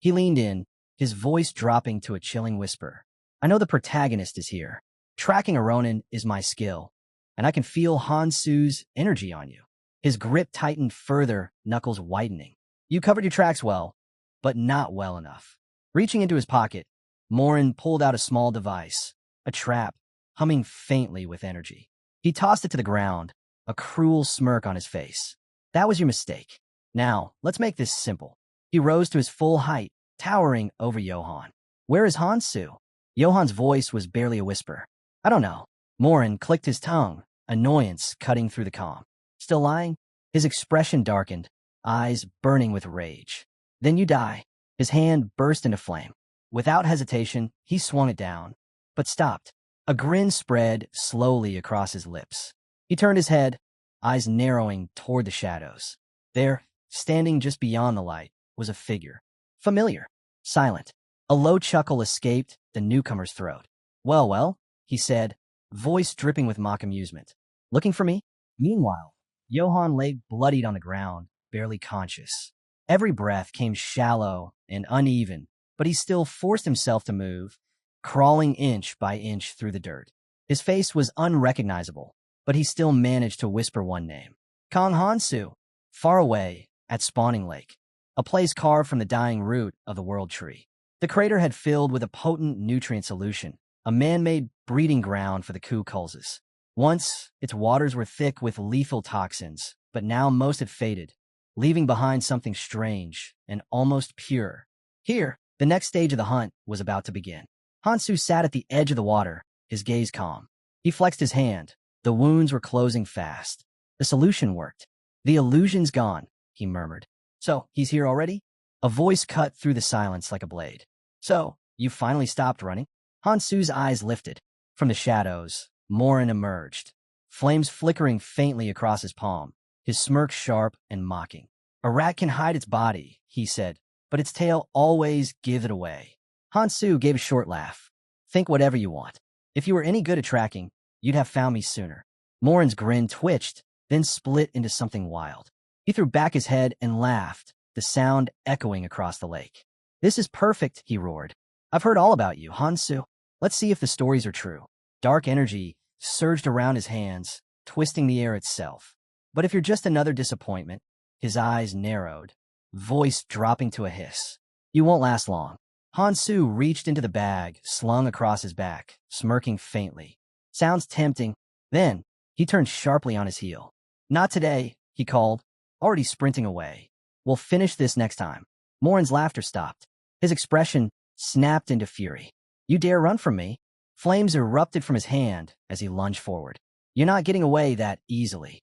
He leaned in, his voice dropping to a chilling whisper. I know the protagonist is here. Tracking a Ronin is my skill, and I can feel Hansu's energy on you. His grip tightened further, knuckles whitening. You covered your tracks well, but not well enough. Reaching into his pocket, Morin pulled out a small device, a trap, humming faintly with energy. He tossed it to the ground, a cruel smirk on his face. That was your mistake. Now, let's make this simple. He rose to his full height, towering over Johann. Where is Hansu? Johann's voice was barely a whisper. I don't know. Morin clicked his tongue, annoyance cutting through the calm. Still lying? His expression darkened, eyes burning with rage. Then you die. His hand burst into flame. Without hesitation, he swung it down, but stopped. A grin spread slowly across his lips. He turned his head, eyes narrowing toward the shadows. There, standing just beyond the light, was a figure. Familiar. Silent. A low chuckle escaped the newcomer's throat. Well, he said, voice dripping with mock amusement. Looking for me? Meanwhile, Johann lay bloodied on the ground, barely conscious. Every breath came shallow and uneven, but he still forced himself to move, crawling inch by inch through the dirt. His face was unrecognizable, but he still managed to whisper one name. Kong Hansu, far away, at Spawning Lake, a place carved from the dying root of the world tree. The crater had filled with a potent nutrient solution, a man-made breeding ground for the Ku-Kulzes. Once, its waters were thick with lethal toxins, but now most had faded, leaving behind something strange and almost pure. Here, the next stage of the hunt was about to begin. Hansu sat at the edge of the water, his gaze calm. He flexed his hand. The wounds were closing fast. The solution worked. The illusion's gone, he murmured. So, he's here already? A voice cut through the silence like a blade. So, you finally stopped running? Hansu's eyes lifted. From the shadows, Morin emerged, flames flickering faintly across his palm, his smirk sharp and mocking. A rat can hide its body, he said, but its tail always gives it away. Hansu gave a short laugh. Think whatever you want. If you were any good at tracking, you'd have found me sooner. Morin's grin twitched, then split into something wild. He threw back his head and laughed, the sound echoing across the lake. This is perfect, he roared. I've heard all about you, Hansu. Let's see if the stories are true. Dark energy surged around his hands, twisting the air itself. But if you're just another disappointment, his eyes narrowed, voice dropping to a hiss. You won't last long. Hansu reached into the bag, slung across his back, smirking faintly. Sounds tempting. Then, he turned sharply on his heel. Not today, he called, already sprinting away. We'll finish this next time. Morin's laughter stopped. His expression snapped into fury. You dare run from me? Flames erupted from his hand as he lunged forward. You're not getting away that easily.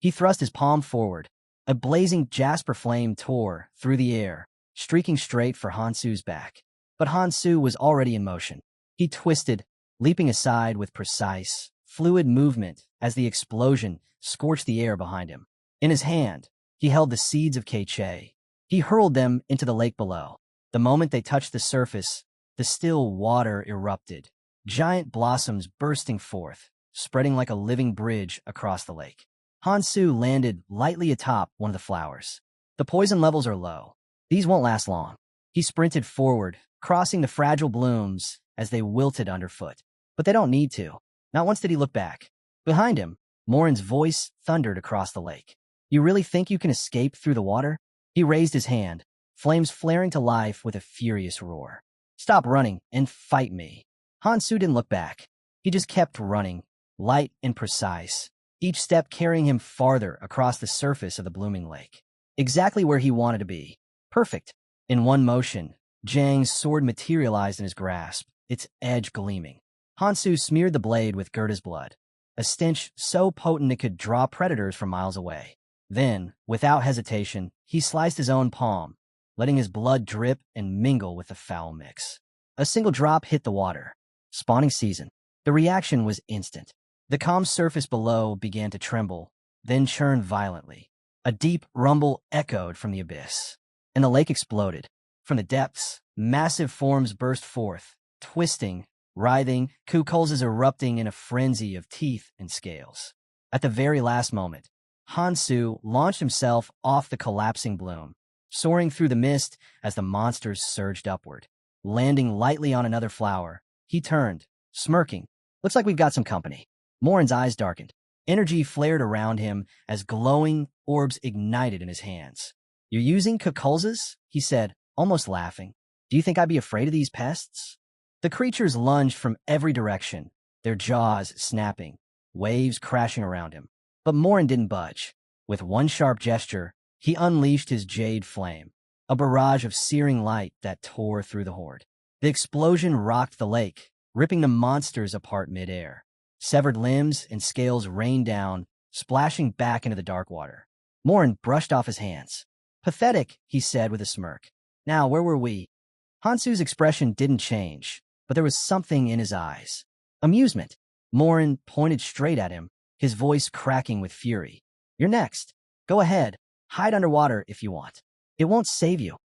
He thrust his palm forward. A blazing jasper flame tore through the air, streaking straight for Hansu's back. But Hansu was already in motion. He twisted, leaping aside with precise, fluid movement as the explosion scorched the air behind him. In his hand, he held the seeds of Keiche. He hurled them into the lake below. The moment they touched the surface, the still water erupted, giant blossoms bursting forth, spreading like a living bridge across the lake. Hansu landed lightly atop one of the flowers. The poison levels are low. These won't last long. He sprinted forward, crossing the fragile blooms as they wilted underfoot. But they don't need to. Not once did he look back. Behind him, Morin's voice thundered across the lake. You really think you can escape through the water? He raised his hand, flames flaring to life with a furious roar. Stop running and fight me. Hansu didn't look back. He just kept running, light and precise, each step carrying him farther across the surface of the blooming lake. Exactly where he wanted to be. Perfect. In one motion, Jang's sword materialized in his grasp, its edge gleaming. Hansu smeared the blade with Gerda's blood, a stench so potent it could draw predators from miles away. Then, without hesitation, he sliced his own palm, letting his blood drip and mingle with the foul mix. A single drop hit the water. Spawning season. The reaction was instant. The calm surface below began to tremble, then churn violently. A deep rumble echoed from the abyss, and the lake exploded. From the depths, massive forms burst forth, twisting, writhing, Kukulzes erupting in a frenzy of teeth and scales. At the very last moment, Hansu launched himself off the collapsing bloom, soaring through the mist as the monsters surged upward. Landing lightly on another flower, he turned, smirking. "Looks like we've got some company." Morin's eyes darkened. Energy flared around him as glowing orbs ignited in his hands. "You're using Kukulzes?" he said, almost laughing. "Do you think I'd be afraid of these pests?" The creatures lunged from every direction, their jaws snapping, waves crashing around him. But Morin didn't budge. With one sharp gesture, he unleashed his jade flame, a barrage of searing light that tore through the horde. The explosion rocked the lake, ripping the monsters apart midair. Severed limbs and scales rained down, splashing back into the dark water. Morin brushed off his hands. "Pathetic," he said with a smirk. "Now, where were we?" Hansu's expression didn't change, but there was something in his eyes. Amusement. Morin pointed straight at him, his voice cracking with fury. "You're next. Go ahead. Hide underwater if you want. It won't save you."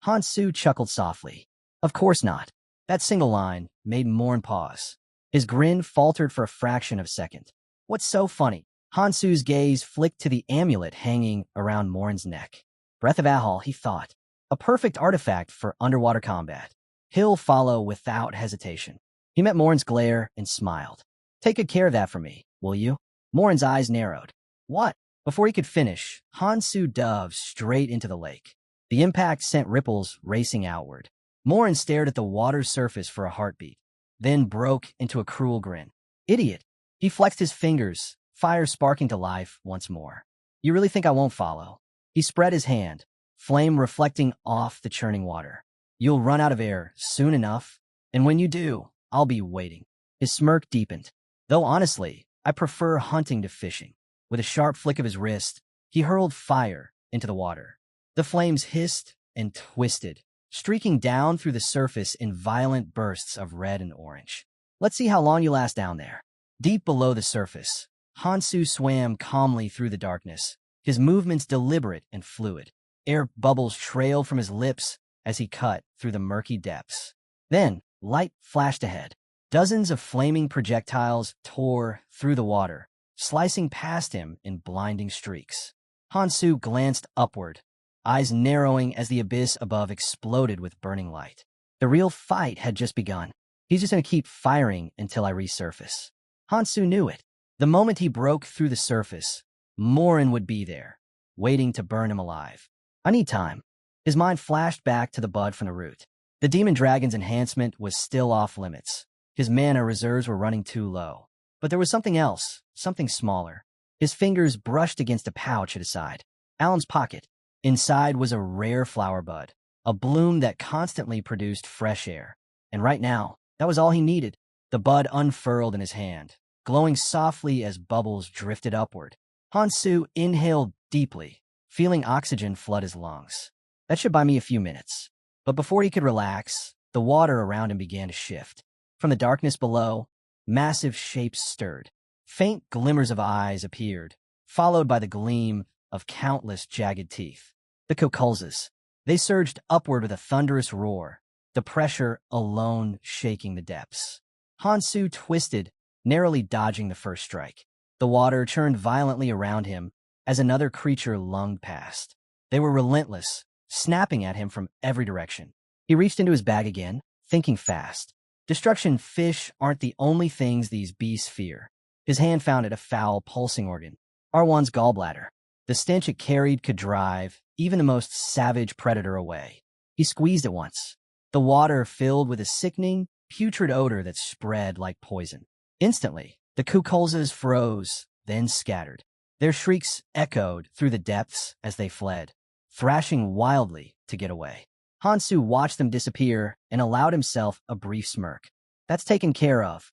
Hansu chuckled softly. "Of course not." That single line made Morin pause. His grin faltered for a fraction of a second. "What's so funny?" Hansu's gaze flicked to the amulet hanging around Morin's neck. Breath of Ahal, he thought. A perfect artifact for underwater combat. He'll follow without hesitation. He met Morin's glare and smiled. "Take good care of that for me, will you?" Morin's eyes narrowed. "What?" Before he could finish, Hansu dove straight into the lake. The impact sent ripples racing outward. Morin stared at the water's surface for a heartbeat, then broke into a cruel grin. "Idiot." He flexed his fingers, fire sparking to life once more. "You really think I won't follow?" He spread his hand, flame reflecting off the churning water. "You'll run out of air soon enough, and when you do, I'll be waiting." His smirk deepened. "Though honestly, I prefer hunting to fishing." With a sharp flick of his wrist, he hurled fire into the water. The flames hissed and twisted, streaking down through the surface in violent bursts of red and orange. "Let's see how long you last down there." Deep below the surface, Hansu swam calmly through the darkness, his movements deliberate and fluid. Air bubbles trailed from his lips as he cut through the murky depths. Then, light flashed ahead. Dozens of flaming projectiles tore through the water, slicing past him in blinding streaks. Hansu glanced upward, eyes narrowing as the abyss above exploded with burning light. The real fight had just begun. He's just going to keep firing until I resurface. Hansu knew it. The moment he broke through the surface, Morin would be there, waiting to burn him alive. "I need time." His mind flashed back to the bud from the root. The demon dragon's enhancement was still off limits. His mana reserves were running too low. But there was something else, something smaller. His fingers brushed against a pouch at his side. Alan's pocket. Inside was a rare flower bud, a bloom that constantly produced fresh air. And right now, that was all he needed. The bud unfurled in his hand, glowing softly as bubbles drifted upward. Hansu inhaled deeply, feeling oxygen flood his lungs. That should buy me a few minutes. But before he could relax, the water around him began to shift. From the darkness below, massive shapes stirred. Faint glimmers of eyes appeared, followed by the gleam of countless jagged teeth. The Kukulzes. They surged upward with a thunderous roar, the pressure alone shaking the depths. Hansu twisted, narrowly dodging the first strike. The water churned violently around him as another creature lunged past. They were relentless, snapping at him from every direction. He reached into his bag again, thinking fast. Destruction fish aren't the only things these beasts fear. His hand found it a foul, pulsing organ. Arwan's gallbladder. The stench it carried could drive even the most savage predator away. He squeezed it once. The water filled with a sickening, putrid odor that spread like poison. Instantly, the Kukulzes froze, then scattered. Their shrieks echoed through the depths as they fled, thrashing wildly to get away. Hansu watched them disappear and allowed himself a brief smirk. That's taken care of.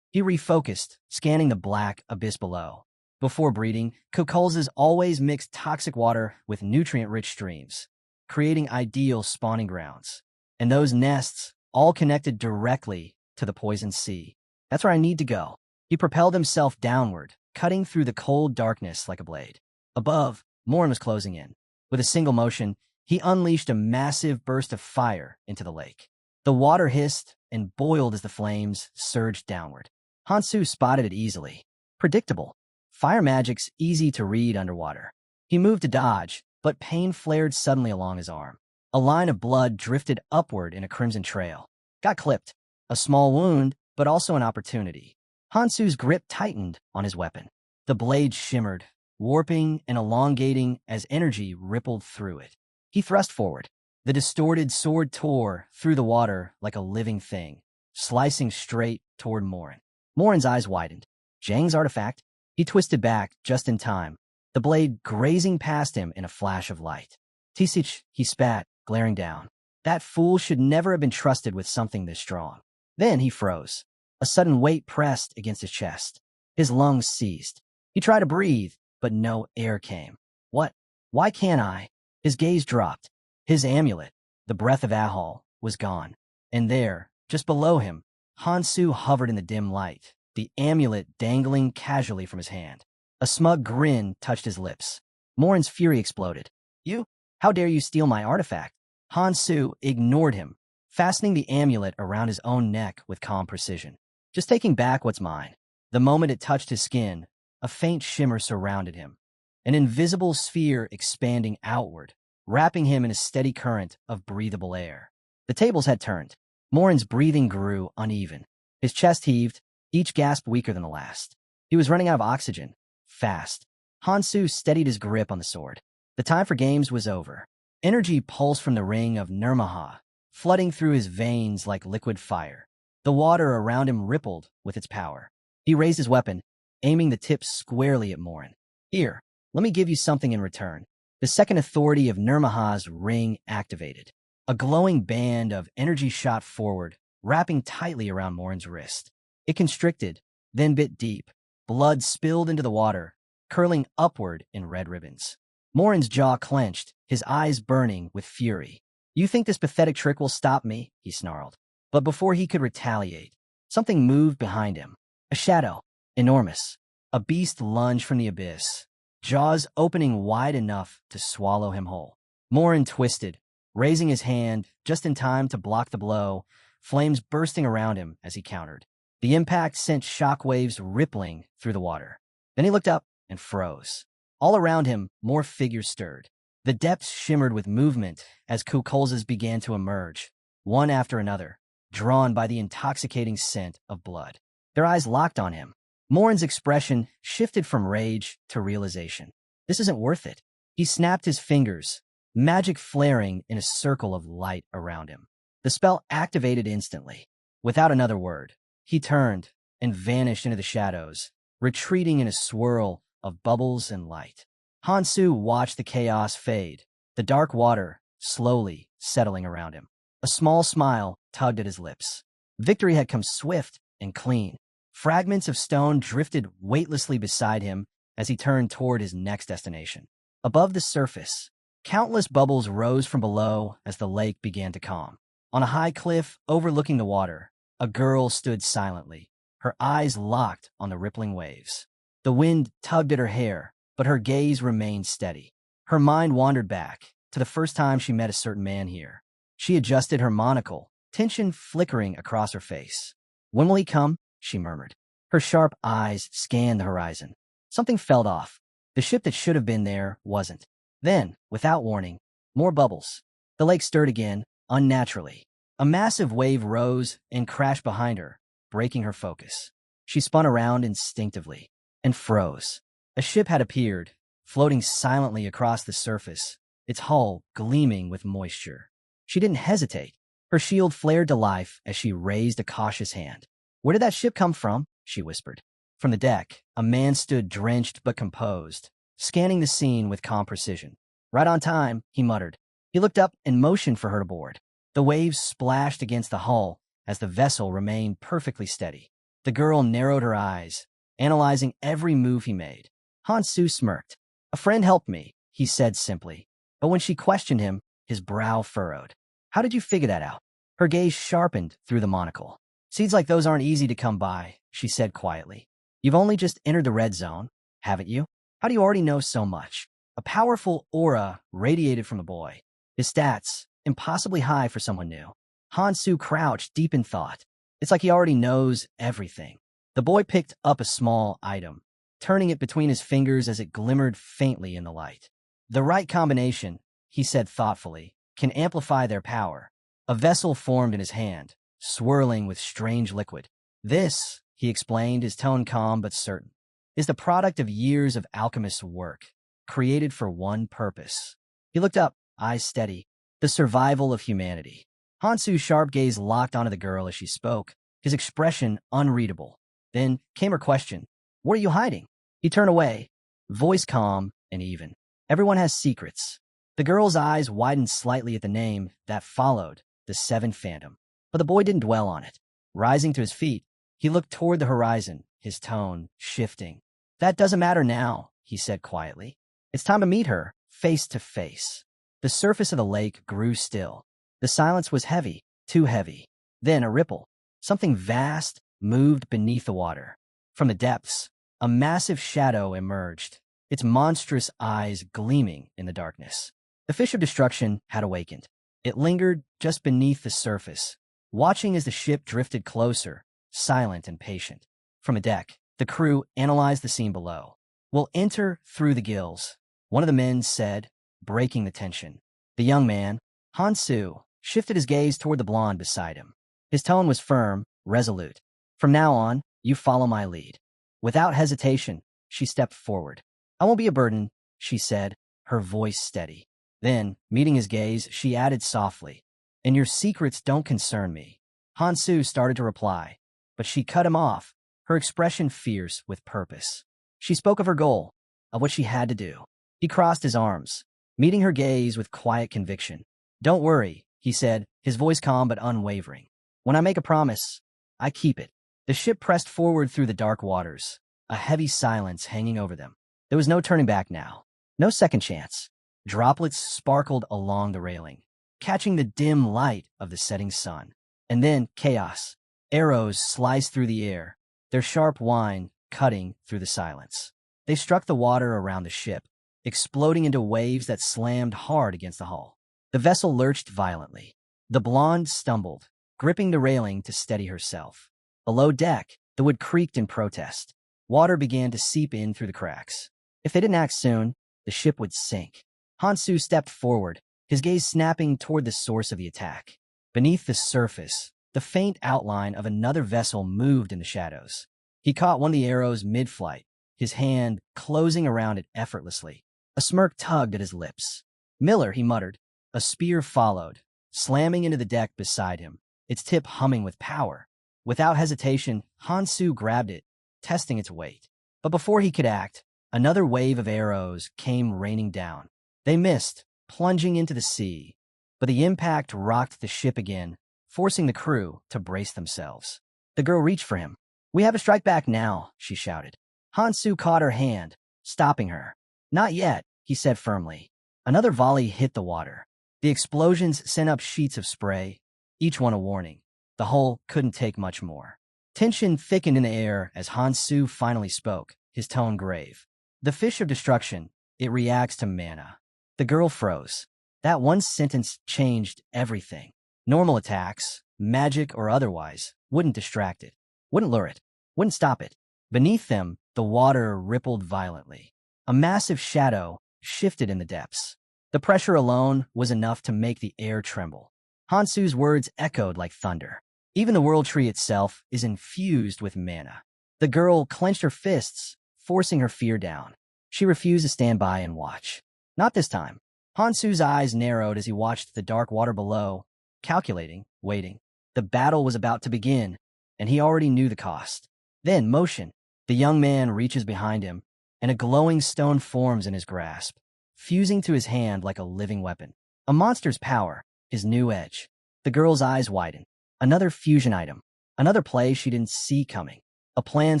He refocused, scanning the black abyss below. Before breeding, Kukulzes always mixed toxic water with nutrient-rich streams. creating ideal spawning grounds. And those nests all connected directly to the poison sea. That's where I need to go. He propelled himself downward, cutting through the cold darkness like a blade. Above, Morin was closing in. With a single motion, he unleashed a massive burst of fire into the lake. The water hissed and boiled as the flames surged downward. Hansu spotted it easily. Predictable. Fire magic's easy to read underwater. He moved to dodge, but pain flared suddenly along his arm. A line of blood drifted upward in a crimson trail. Got clipped. A small wound, but also an opportunity. Hansu's grip tightened on his weapon. The blade shimmered, warping and elongating as energy rippled through it. He thrust forward. The distorted sword tore through the water like a living thing, slicing straight toward Morin. Morin's eyes widened. Zhang's artifact? He twisted back just in time, the blade grazing past him in a flash of light. Tisich, he spat, glaring down. That fool should never have been trusted with something this strong. Then he froze. A sudden weight pressed against his chest. His lungs seized. He tried to breathe, but no air came. What? Why can't I? His gaze dropped. His amulet, the breath of Ahal, was gone. And there, just below him, Hansu hovered in the dim light, the amulet dangling casually from his hand. A smug grin touched his lips. Morin's fury exploded. You? How dare you steal my artifact? Hansu ignored him, fastening the amulet around his own neck with calm precision. Just taking back what's mine. The moment it touched his skin, a faint shimmer surrounded him, an invisible sphere expanding outward, wrapping him in a steady current of breathable air. The tables had turned. Morin's breathing grew uneven. His chest heaved, each gasp weaker than the last. He was running out of oxygen. Fast. Hansu steadied his grip on the sword. The time for games was over. Energy pulsed from the ring of Nirmaha, flooding through his veins like liquid fire. The water around him rippled with its power. He raised his weapon, aiming the tip squarely at Morin. Here, let me give you something in return. The second authority of Nirmaha's ring activated. A glowing band of energy shot forward, wrapping tightly around Morin's wrist. It constricted, then bit deep. Blood spilled into the water, curling upward in red ribbons. Morin's jaw clenched, his eyes burning with fury. You think this pathetic trick will stop me? He snarled. But before he could retaliate, something moved behind him. A shadow, enormous. A beast lunged from the abyss, jaws opening wide enough to swallow him whole. Morin twisted, raising his hand just in time to block the blow, flames bursting around him as he countered. The impact sent shockwaves rippling through the water. Then he looked up and froze. All around him, more figures stirred. The depths shimmered with movement as kukolzas began to emerge, one after another, drawn by the intoxicating scent of blood. Their eyes locked on him. Morin's expression shifted from rage to realization. This isn't worth it. He snapped his fingers, magic flaring in a circle of light around him. The spell activated instantly. Without another word, he turned and vanished into the shadows, retreating in a swirl of bubbles and light. Hansu watched the chaos fade, the dark water slowly settling around him. A small smile tugged at his lips. Victory had come swift and clean. Fragments of stone drifted weightlessly beside him as he turned toward his next destination. Above the surface, countless bubbles rose from below as the lake began to calm. On a high cliff overlooking the water, a girl stood silently, her eyes locked on the rippling waves. The wind tugged at her hair, but her gaze remained steady. Her mind wandered back to the first time she met a certain man here. She adjusted her monocle, tension flickering across her face. When will he come? She murmured. Her sharp eyes scanned the horizon. Something fell off. The ship that should have been there wasn't. Then, without warning, more bubbles. The lake stirred again, unnaturally. A massive wave rose and crashed behind her, breaking her focus. She spun around instinctively and froze. A ship had appeared, floating silently across the surface, its hull gleaming with moisture. She didn't hesitate. Her shield flared to life as she raised a cautious hand. Where did that ship come from? She whispered. From the deck, a man stood drenched but composed, scanning the scene with calm precision. Right on time, he muttered. He looked up and motioned for her to board. The waves splashed against the hull as the vessel remained perfectly steady. The girl narrowed her eyes, analyzing every move he made. Hansu smirked. A friend helped me, he said simply. But when she questioned him, his brow furrowed. How did you figure that out? Her gaze sharpened through the monocle. Seeds like those aren't easy to come by, she said quietly. You've only just entered the red zone, haven't you? How do you already know so much? A powerful aura radiated from the boy. His stats, impossibly high for someone new. Hansu crouched deep in thought. It's like he already knows everything. The boy picked up a small item, turning it between his fingers as it glimmered faintly in the light. The right combination, he said thoughtfully, can amplify their power. A vessel formed in his hand, swirling with strange liquid. This, he explained, his tone calm but certain, is the product of years of alchemist's work, created for one purpose. He looked up, eyes steady. The survival of humanity. Hansu's sharp gaze locked onto the girl as she spoke, his expression unreadable. Then came her question. What are you hiding? He turned away, voice calm and even. Everyone has secrets. The girl's eyes widened slightly at the name that followed, the Seventh Phantom. But the boy didn't dwell on it. Rising to his feet, he looked toward the horizon, his tone shifting. That doesn't matter now, he said quietly. It's time to meet her, face to face. The surface of the lake grew still. The silence was heavy, too heavy. Then a ripple. Something vast moved beneath the water. From the depths, a massive shadow emerged, its monstrous eyes gleaming in the darkness. The fish of destruction had awakened. It lingered just beneath the surface, watching as the ship drifted closer, silent and patient. From a deck, the crew analyzed the scene below. We'll enter through the gills, one of the men said, breaking the tension. The young man, Hansu, shifted his gaze toward the blonde beside him. His tone was firm, resolute. From now on, you follow my lead. Without hesitation, she stepped forward. I won't be a burden, she said, her voice steady. Then, meeting his gaze, she added softly, and your secrets don't concern me. Hansu started to reply, but she cut him off, her expression fierce with purpose. She spoke of her goal, of what she had to do. He crossed his arms, meeting her gaze with quiet conviction. Don't worry, he said, his voice calm but unwavering. When I make a promise, I keep it. The ship pressed forward through the dark waters, a heavy silence hanging over them. There was no turning back now, no second chance. Droplets sparkled along the railing, catching the dim light of the setting sun. And then chaos. Arrows sliced through the air, their sharp whine cutting through the silence. They struck the water around the ship, exploding into waves that slammed hard against the hull. The vessel lurched violently. The blonde stumbled, gripping the railing to steady herself. Below deck, the wood creaked in protest. Water began to seep in through the cracks. If they didn't act soon, the ship would sink. Hansu stepped forward, his gaze snapping toward the source of the attack. Beneath the surface, the faint outline of another vessel moved in the shadows. He caught one of the arrows mid-flight, his hand closing around it effortlessly. A smirk tugged at his lips. Miller, he muttered. A spear followed, slamming into the deck beside him, its tip humming with power. Without hesitation, Hansu grabbed it, testing its weight. But before he could act, another wave of arrows came raining down. They missed, plunging into the sea, but the impact rocked the ship again, forcing the crew to brace themselves. The girl reached for him. We have a strike back now, she shouted. Hansu caught her hand, stopping her. Not yet, he said firmly. Another volley hit the water. The explosions sent up sheets of spray, each one a warning. The hull couldn't take much more. Tension thickened in the air as Hansu finally spoke, his tone grave. The fish of destruction, it reacts to mana. The girl froze. That one sentence changed everything. Normal attacks, magic or otherwise, wouldn't distract it, wouldn't lure it, wouldn't stop it. Beneath them, the water rippled violently. A massive shadow shifted in the depths. The pressure alone was enough to make the air tremble. Hansu's words echoed like thunder. Even the world tree itself is infused with mana. The girl clenched her fists, forcing her fear down. She refused to stand by and watch. Not this time. Hansu's eyes narrowed as he watched the dark water below, calculating, waiting. The battle was about to begin, and he already knew the cost. Then, motion. The young man reaches behind him, and a glowing stone forms in his grasp, fusing to his hand like a living weapon. A monster's power, his new edge. The girl's eyes widen. Another fusion item. Another play she didn't see coming. A plan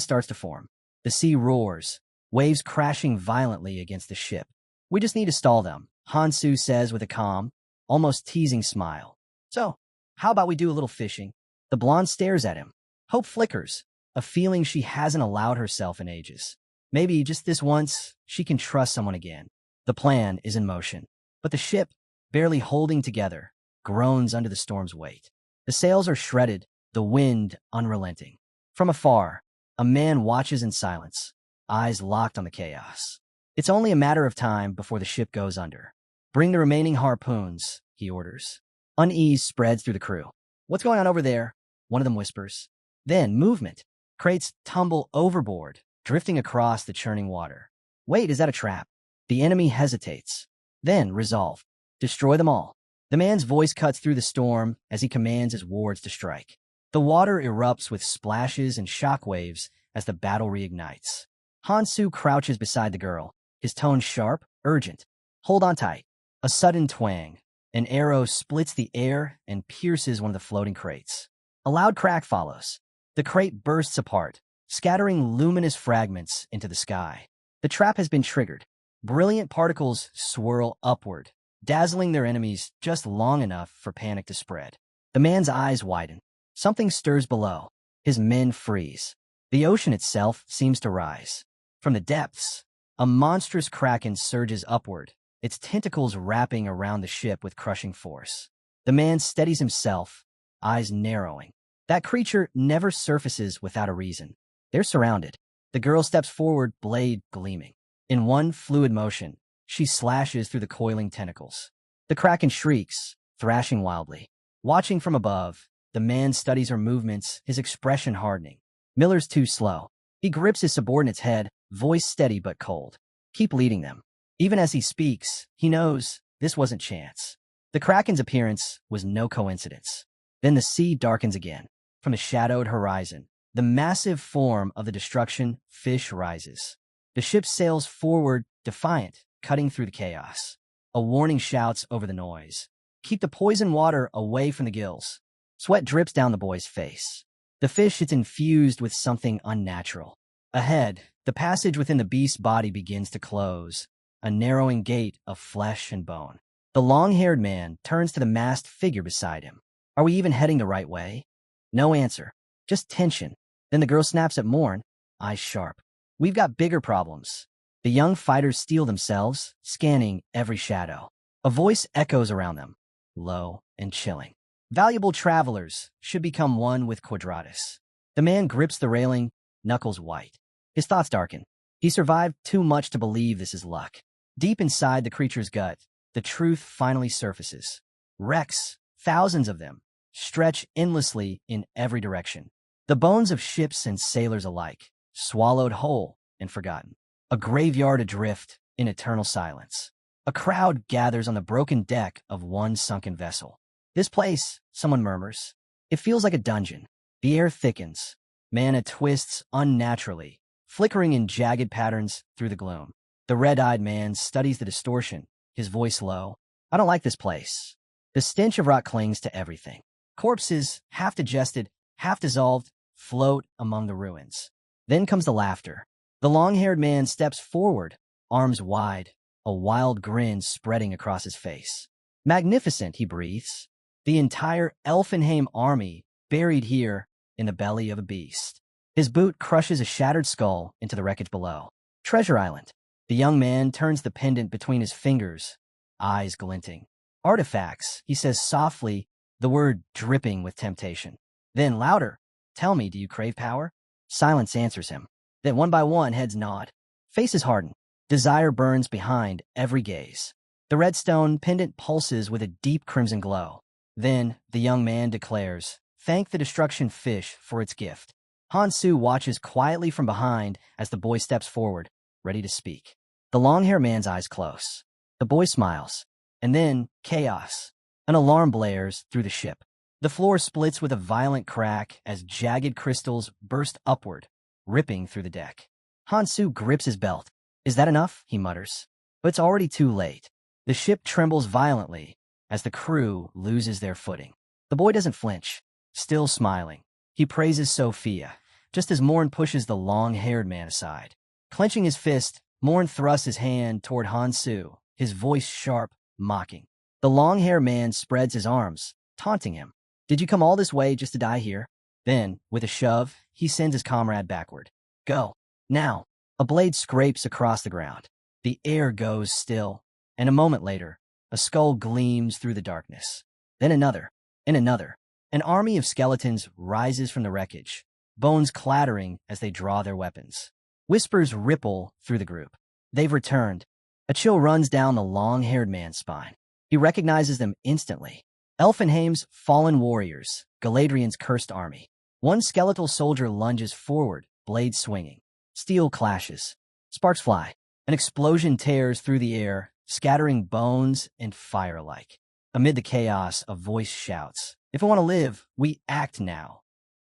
starts to form. The sea roars, waves crashing violently against the ship. We just need to stall them, Hansu says with a calm, almost teasing smile. So, how about we do a little fishing? The blonde stares at him. Hope flickers, a feeling she hasn't allowed herself in ages. Maybe just this once, she can trust someone again. The plan is in motion. But the ship, barely holding together, groans under the storm's weight. The sails are shredded, the wind unrelenting. From afar, a man watches in silence, eyes locked on the chaos. It's only a matter of time before the ship goes under. Bring the remaining harpoons, he orders. Unease spreads through the crew. What's going on over there? One of them whispers. Then, movement. Crates tumble overboard, drifting across the churning water. Wait, is that a trap? The enemy hesitates. Then, resolve. Destroy them all. The man's voice cuts through the storm as he commands his wards to strike. The water erupts with splashes and shockwaves as the battle reignites. Hansu crouches beside the girl, his tone sharp, urgent. Hold on tight. A sudden twang. An arrow splits the air and pierces one of the floating crates. A loud crack follows. The crate bursts apart, scattering luminous fragments into the sky. The trap has been triggered. Brilliant particles swirl upward, dazzling their enemies just long enough for panic to spread. The man's eyes widen. Something stirs below. His men freeze. The ocean itself seems to rise. From the depths, a monstrous kraken surges upward, its tentacles wrapping around the ship with crushing force. The man steadies himself, eyes narrowing. That creature never surfaces without a reason. They're surrounded. The girl steps forward, blade gleaming. In one fluid motion, she slashes through the coiling tentacles. The kraken shrieks, thrashing wildly. Watching from above, the man studies her movements, his expression hardening. Miller's too slow. He grips his subordinate's head, voice steady but cold. Keep leading them. Even as he speaks, he knows this wasn't chance. The kraken's appearance was no coincidence. Then the sea darkens again. From the shadowed horizon, the massive form of the destruction fish rises. The ship sails forward, defiant, cutting through the chaos. A warning shouts over the noise. Keep the poison water away from the gills. Sweat drips down the boy's face. The fish is infused with something unnatural. Ahead, the passage within the beast's body begins to close, a narrowing gate of flesh and bone. The long-haired man turns to the masked figure beside him. Are we even heading the right way? No answer, just tension. Then the girl snaps at Morn, eyes sharp. We've got bigger problems. The young fighters steel themselves, scanning every shadow. A voice echoes around them, low and chilling. Valuable travelers should become one with Quadratus. The man grips the railing, knuckles white. His thoughts darken. He survived too much to believe this is luck. Deep inside the creature's gut, the truth finally surfaces. Wrecks, thousands of them, stretch endlessly in every direction. The bones of ships and sailors alike, swallowed whole and forgotten. A graveyard adrift in eternal silence. A crowd gathers on the broken deck of one sunken vessel. This place, someone murmurs. It feels like a dungeon. The air thickens. Mana twists unnaturally, flickering in jagged patterns through the gloom. The red-eyed man studies the distortion, his voice low. I don't like this place. The stench of rot clings to everything. Corpses, half digested, half dissolved, float among the ruins. Then comes the laughter. The long-haired man steps forward, arms wide, a wild grin spreading across his face. Magnificent, he breathes. The entire Elfenheim army buried here in the belly of a beast. His boot crushes a shattered skull into the wreckage below. Treasure Island. The young man turns the pendant between his fingers, eyes glinting. Artifacts, he says softly, the word dripping with temptation. Then louder, tell me, do you crave power? Silence answers him. Then one by one, heads nod. Faces harden. Desire burns behind every gaze. The redstone pendant pulses with a deep crimson glow. Then the young man declares, thank the destruction fish for its gift. Hansu watches quietly from behind as the boy steps forward, ready to speak. The long-haired man's eyes close. The boy smiles. And then, chaos. An alarm blares through the ship. The floor splits with a violent crack as jagged crystals burst upward, ripping through the deck. Hansu grips his belt. Is that enough? He mutters. But it's already too late. The ship trembles violently as the crew loses their footing. The boy doesn't flinch, still smiling. He praises Sophia, just as Morn pushes the long-haired man aside. Clenching his fist, Morn thrusts his hand toward Hansu, his voice sharp, mocking. The long-haired man spreads his arms, taunting him. Did you come all this way just to die here? Then, with a shove, he sends his comrade backward. Go. Now. A blade scrapes across the ground. The air goes still, and a moment later, a skull gleams through the darkness. Then another, and another. An army of skeletons rises from the wreckage, bones clattering as they draw their weapons. Whispers ripple through the group. They've returned. A chill runs down the long-haired man's spine. He recognizes them instantly. Elfenheim's fallen warriors, Galadriel's cursed army. One skeletal soldier lunges forward, blade swinging. Steel clashes. Sparks fly. An explosion tears through the air, scattering bones and fire alike. Amid the chaos, a voice shouts, "If we want to live, we act now."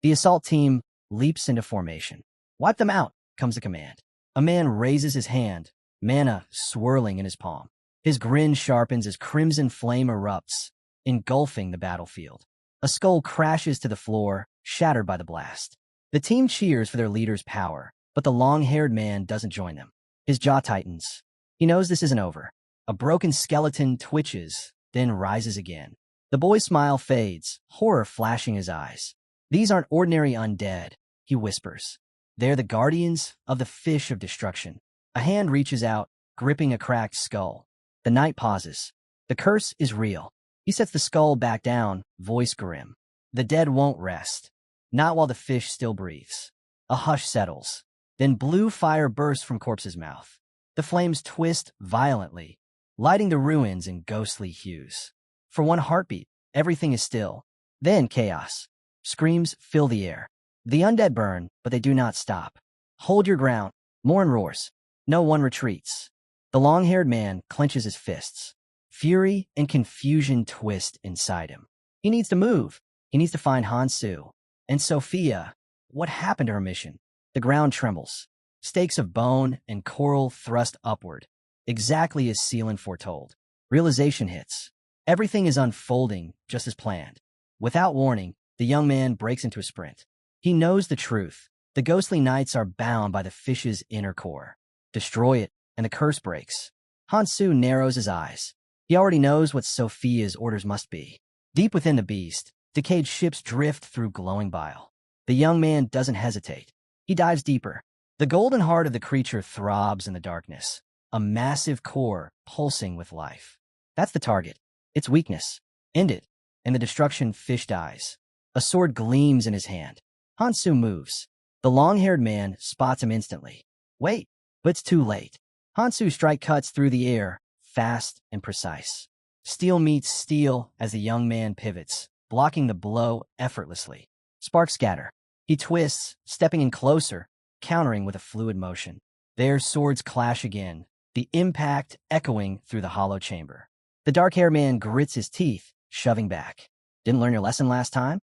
The assault team leaps into formation. "Wipe them out," comes the command. A man raises his hand, mana swirling in his palm. His grin sharpens as crimson flame erupts, engulfing the battlefield. A skull crashes to the floor, shattered by the blast. The team cheers for their leader's power, but the long-haired man doesn't join them. His jaw tightens. He knows this isn't over. A broken skeleton twitches, then rises again. The boy's smile fades, horror flashing his eyes. "These aren't ordinary undead," he whispers. "They're the guardians of the fish of destruction." A hand reaches out, gripping a cracked skull. The knight pauses. The curse is real. He sets the skull back down, voice grim. The dead won't rest. Not while the fish still breathes. A hush settles. Then blue fire bursts from corpse's mouth. The flames twist violently, lighting the ruins in ghostly hues. For one heartbeat, everything is still. Then chaos. Screams fill the air. The undead burn, but they do not stop. Hold your ground. Morn roars. No one retreats. The long-haired man clenches his fists. Fury and confusion twist inside him. He needs to move. He needs to find Hansu. And Sophia. What happened to her mission? The ground trembles. Stakes of bone and coral thrust upward, exactly as Seelan foretold. Realization hits. Everything is unfolding just as planned. Without warning, the young man breaks into a sprint. He knows the truth. The ghostly knights are bound by the fish's inner core. Destroy it, and the curse breaks. Hansu narrows his eyes. He already knows what Sophia's orders must be. Deep within the beast, decayed ships drift through glowing bile. The young man doesn't hesitate. He dives deeper. The golden heart of the creature throbs in the darkness, a massive core pulsing with life. That's the target. Its weakness. End it, and the destruction fish dies. A sword gleams in his hand. Hansu moves. The long-haired man spots him instantly. Wait, but it's too late. Hansu's strike cuts through the air, fast and precise. Steel meets steel as the young man pivots, blocking the blow effortlessly. Sparks scatter. He twists, stepping in closer, countering with a fluid motion. Their swords clash again, the impact echoing through the hollow chamber. The dark-haired man grits his teeth, shoving back. Didn't learn your lesson last time?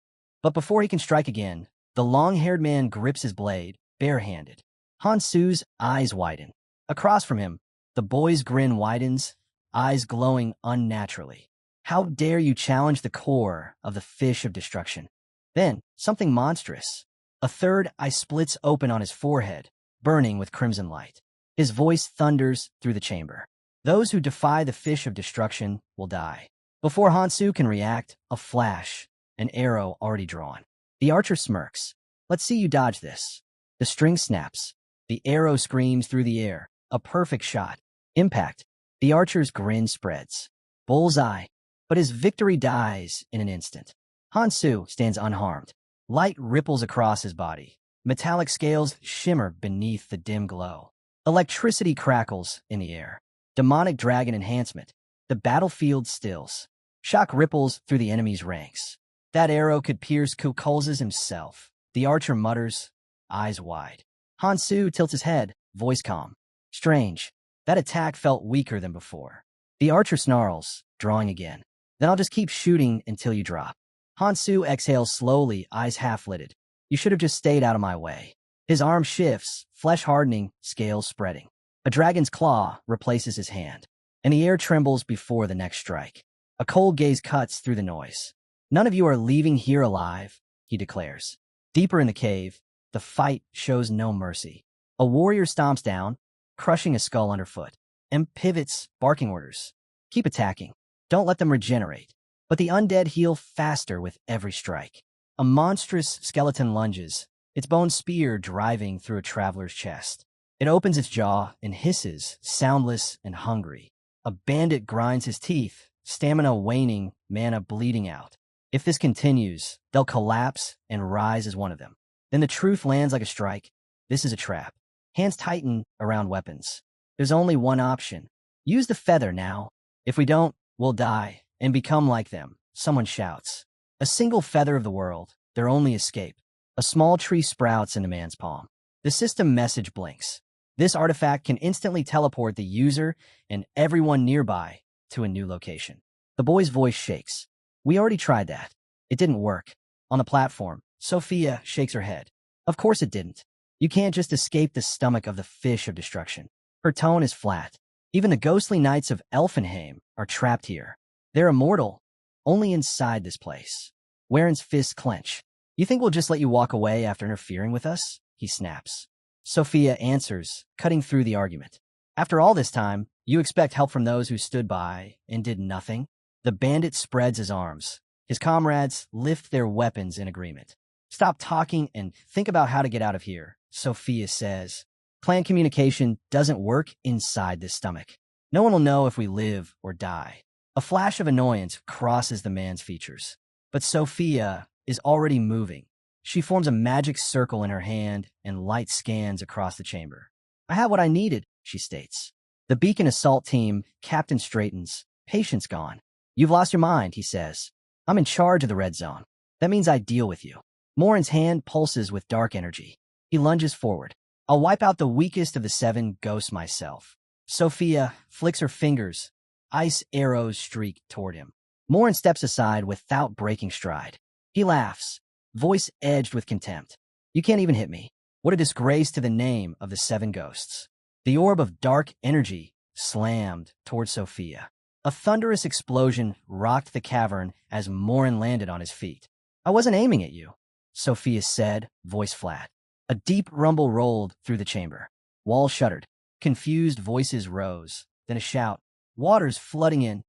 But before he can strike again, the long-haired man grips his blade, barehanded. Hansu's eyes widen. Across from him, the boy's grin widens, eyes glowing unnaturally. How dare you challenge the core of the fish of destruction? Then, something monstrous. A third eye splits open on his forehead, burning with crimson light. His voice thunders through the chamber. Those who defy the fish of destruction will die. Before Hansu can react, a flash, an arrow already drawn. The archer smirks. Let's see you dodge this. The string snaps. The arrow screams through the air. A perfect shot. Impact. The archer's grin spreads. Bullseye. But his victory dies in an instant. Hansu stands unharmed. Light ripples across his body. Metallic scales shimmer beneath the dim glow. Electricity crackles in the air. Demonic dragon enhancement. The battlefield stills. Shock ripples through the enemy's ranks. That arrow could pierce Kukulzes himself. The archer mutters, eyes wide. Hansu tilts his head, voice calm. Strange. That attack felt weaker than before. The archer snarls, drawing again. Then I'll just keep shooting until you drop. Hansu exhales slowly, eyes half-lidded. You should have just stayed out of my way. His arm shifts, flesh hardening, scales spreading. A dragon's claw replaces his hand, and the air trembles before the next strike. A cold gaze cuts through the noise. None of you are leaving here alive, he declares. Deeper in the cave, the fight shows no mercy. A warrior stomps down, crushing a skull underfoot, and pivots, barking orders. Keep attacking. Don't let them regenerate. But the undead heal faster with every strike. A monstrous skeleton lunges, its bone spear driving through a traveler's chest. It opens its jaw and hisses, soundless and hungry. A bandit grinds his teeth, stamina waning, mana bleeding out. If this continues, they'll collapse and rise as one of them. Then the truth lands like a strike. This is a trap. Hands tighten around weapons. There's only one option. Use the feather now. If we don't, we'll die and become like them, someone shouts. A single feather of the world, their only escape. A small tree sprouts in a man's palm. The system message blinks. This artifact can instantly teleport the user and everyone nearby to a new location. The boy's voice shakes. We already tried that. It didn't work. On the platform, Sophia shakes her head. Of course it didn't. You can't just escape the stomach of the fish of destruction. Her tone is flat. Even the ghostly knights of Elfenheim are trapped here. They're immortal, only inside this place. Waren's fists clench. You think we'll just let you walk away after interfering with us? He snaps. Sophia answers, cutting through the argument. After all this time, you expect help from those who stood by and did nothing? The bandit spreads his arms. His comrades lift their weapons in agreement. Stop talking and think about how to get out of here, Sophia says. Clan communication doesn't work inside this stomach. No one will know if we live or die. A flash of annoyance crosses the man's features. But Sophia is already moving. She forms a magic circle in her hand and light scans across the chamber. I have what I needed, she states. The Beacon assault team captain straightens. Patience gone. You've lost your mind, he says. I'm in charge of the red zone. That means I deal with you. Morin's hand pulses with dark energy. He lunges forward. I'll wipe out the weakest of the 7 ghosts myself. Sophia flicks her fingers. Ice arrows streak toward him. Morin steps aside without breaking stride. He laughs, voice edged with contempt. You can't even hit me. What a disgrace to the name of the 7 ghosts. The orb of dark energy slammed toward Sophia. A thunderous explosion rocked the cavern as Morin landed on his feet. I wasn't aiming at you, Sophia said, voice flat. A deep rumble rolled through the chamber. Walls shuddered. Confused voices rose. Then a shout. Waters flooding in.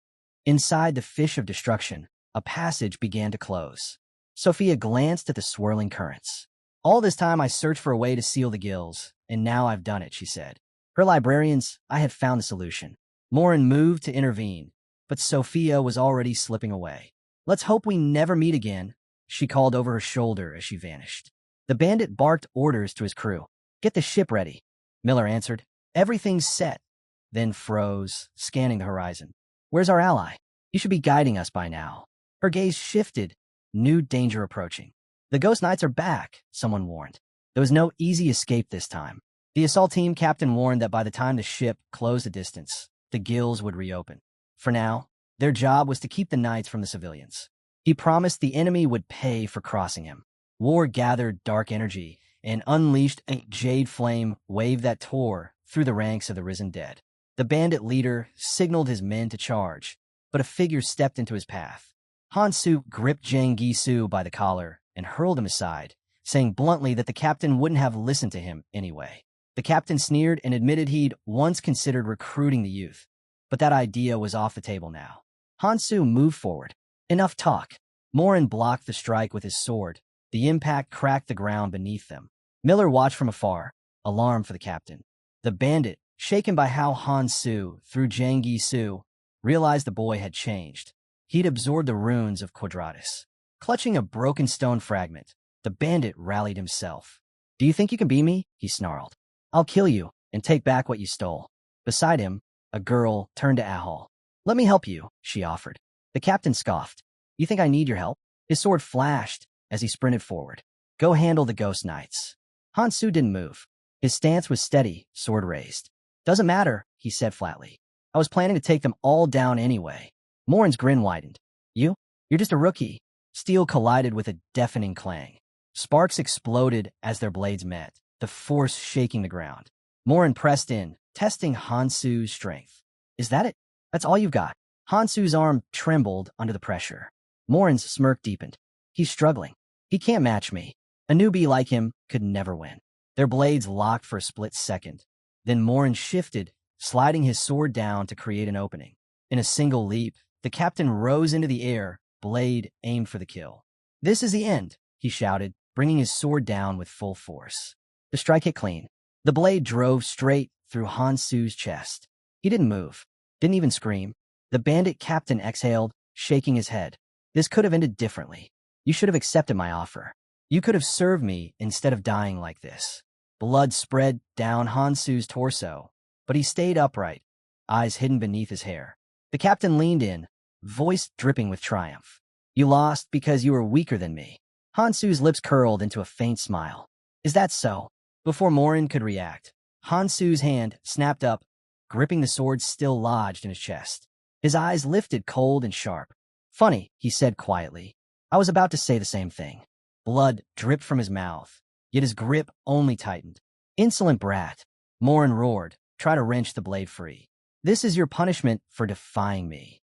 Inside the fish of destruction, a passage began to close. Sophia glanced at the swirling currents. All this time I searched for a way to seal the gills, and now I've done it, she said. Her librarians, I have found the solution. Morin moved to intervene, but Sophia was already slipping away. Let's hope we never meet again, she called over her shoulder as she vanished. The bandit barked orders to his crew. Get the ship ready, Miller answered. Everything's set. Then froze, scanning the horizon. Where's our ally? He should be guiding us by now. Her gaze shifted, new danger approaching. The Ghost Knights are back, someone warned. There was no easy escape this time. The assault team captain warned that by the time the ship closed the distance, the gills would reopen. For now, their job was to keep the knights from the civilians. He promised the enemy would pay for crossing him. War gathered dark energy and unleashed a jade flame wave that tore through the ranks of the risen dead. The bandit leader signaled his men to charge, but a figure stepped into his path. Hansu gripped Jang Gisu by the collar and hurled him aside, saying bluntly that the captain wouldn't have listened to him anyway. The captain sneered and admitted he'd once considered recruiting the youth, but that idea was off the table now. Hansu moved forward. Enough talk. Morin blocked the strike with his sword. The impact cracked the ground beneath them. Miller watched from afar, alarmed for the captain. The bandit, shaken by how Hansu threw Jang Gisu, realized the boy had changed. He'd absorbed the runes of Quadratus. Clutching a broken stone fragment, the bandit rallied himself. Do you think you can beat me? He snarled. I'll kill you and take back what you stole. Beside him, a girl turned to Ahol. Let me help you, she offered. The captain scoffed. You think I need your help? His sword flashed as he sprinted forward. Go handle the Ghost Knights. Hansu didn't move. His stance was steady, sword raised. Doesn't matter, he said flatly. I was planning to take them all down anyway. Morin's grin widened. You're just a rookie. Steel collided with a deafening clang. Sparks exploded as their blades met, the force shaking the ground. Morin pressed in, testing Hansu's strength. Is that it? That's all you've got. Hansu's arm trembled under the pressure. Morin's smirk deepened. He's struggling. He can't match me. A newbie like him could never win. Their blades locked for a split second. Then Morin shifted, sliding his sword down to create an opening. In a single leap, The captain rose into the air, blade aimed for the kill. "This is the end," he shouted, bringing his sword down with full force. The strike hit clean. The blade drove straight through Hansu's chest. He didn't move, didn't even scream. The bandit captain exhaled, shaking his head. "This could have ended differently. You should have accepted my offer. You could have served me instead of dying like this." Blood spread down Hansu's torso, but he stayed upright, eyes hidden beneath his hair. The captain leaned in, voice dripping with triumph. "You lost because you were weaker than me." Hansu's lips curled into a faint smile. "Is that so?" Before Morin could react, Hansu's hand snapped up, gripping the sword still lodged in his chest. His eyes lifted cold and sharp. "Funny," he said quietly. "I was about to say the same thing." Blood dripped from his mouth, yet his grip only tightened. "Insolent brat," Morin roared, try to wrench the blade free. "This is your punishment for defying me."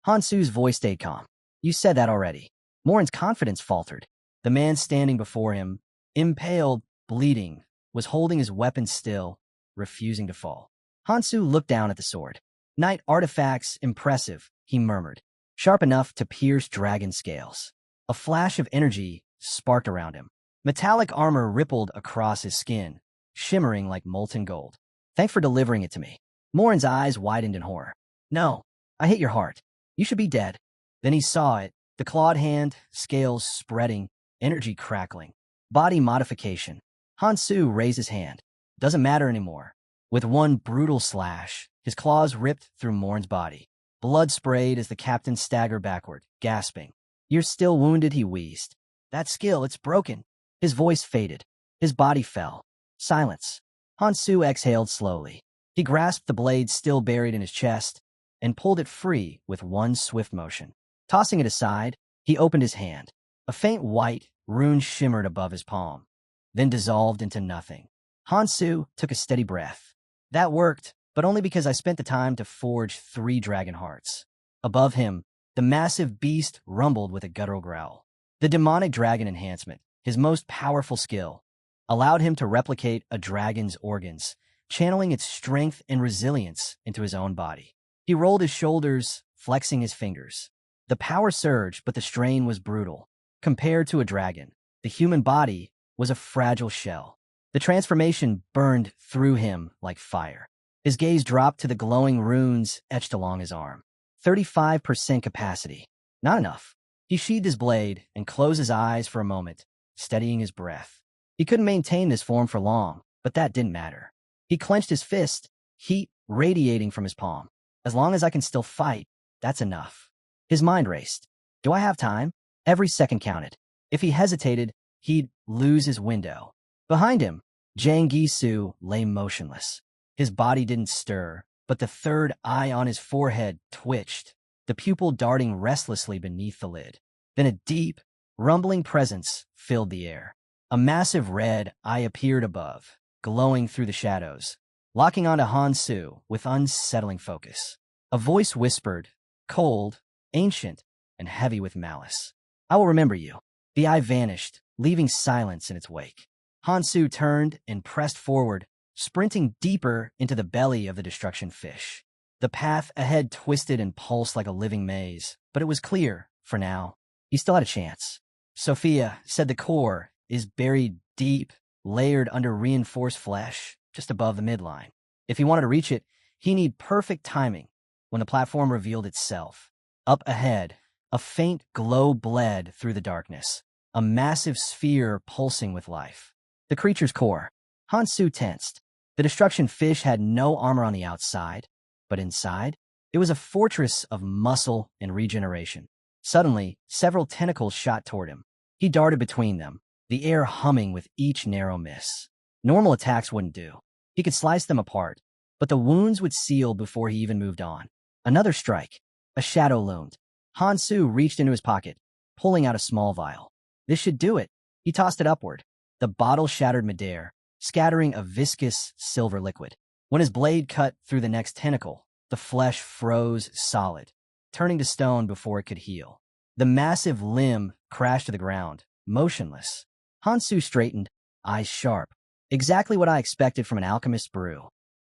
Hansu's voice stayed calm. "You said that already." Morin's confidence faltered. The man standing before him, impaled, bleeding, was holding his weapon still, refusing to fall. Hansu looked down at the sword. "Night artifacts, impressive," he murmured. "Sharp enough to pierce dragon scales." A flash of energy sparked around him. Metallic armor rippled across his skin, shimmering like molten gold. "Thanks for delivering it to me." Morin's eyes widened in horror. "No, I hit your heart. You should be dead." Then he saw it, the clawed hand, scales spreading, energy crackling. Body modification. Hansu raised his hand. "Doesn't matter anymore." With one brutal slash, his claws ripped through Morin's body. Blood sprayed as the captain staggered backward, gasping. "You're still wounded," he wheezed. "That skill, it's broken." His voice faded. His body fell. Silence. Hansu exhaled slowly. He grasped the blade still buried in his chest and pulled it free with one swift motion. Tossing it aside, he opened his hand. A faint white rune shimmered above his palm, then dissolved into nothing. Hansu took a steady breath. "That worked, but only because I spent the time to forge 3 dragon hearts." Above him, the massive beast rumbled with a guttural growl. The demonic dragon enhancement, his most powerful skill, allowed him to replicate a dragon's organs, channeling its strength and resilience into his own body. He rolled his shoulders, flexing his fingers. The power surged, but the strain was brutal. Compared to a dragon, the human body was a fragile shell. The transformation burned through him like fire. His gaze dropped to the glowing runes etched along his arm. 35% capacity. Not enough. He sheathed his blade and closed his eyes for a moment, steadying his breath. He couldn't maintain this form for long, but that didn't matter. He clenched his fist, heat radiating from his palm. "As long as I can still fight, that's enough." His mind raced. "Do I have time?" Every second counted. If he hesitated, he'd lose his window. Behind him, Jang Gisu lay motionless. His body didn't stir, but the third eye on his forehead twitched, the pupil darting restlessly beneath the lid. Then a deep, rumbling presence filled the air. A massive red eye appeared above, glowing through the shadows, locking onto Hansu with unsettling focus. A voice whispered, cold, ancient, and heavy with malice. "I will remember you." The eye vanished, leaving silence in its wake. Hansu turned and pressed forward, sprinting deeper into the belly of the destruction fish. The path ahead twisted and pulsed like a living maze, but it was clear, for now. He still had a chance. Sophia said the core is buried deep, layered under reinforced flesh, just above the midline. If he wanted to reach it, he needed perfect timing. When the platform revealed itself, up ahead, a faint glow bled through the darkness, a massive sphere pulsing with life. The creature's core. Hansu tensed. The destruction fish had no armor on the outside, but inside, it was a fortress of muscle and regeneration. Suddenly, several tentacles shot toward him. He darted between them, the air humming with each narrow miss. Normal attacks wouldn't do. He could slice them apart, but the wounds would seal before he even moved on. Another strike. A shadow loomed. Hansu reached into his pocket, pulling out a small vial. This should do it. He tossed it upward. The bottle shattered midair, scattering a viscous silver liquid. When his blade cut through the next tentacle, the flesh froze solid, turning to stone before it could heal. The massive limb crashed to the ground, motionless. Hansu straightened, eyes sharp. Exactly what I expected from an alchemist's brew.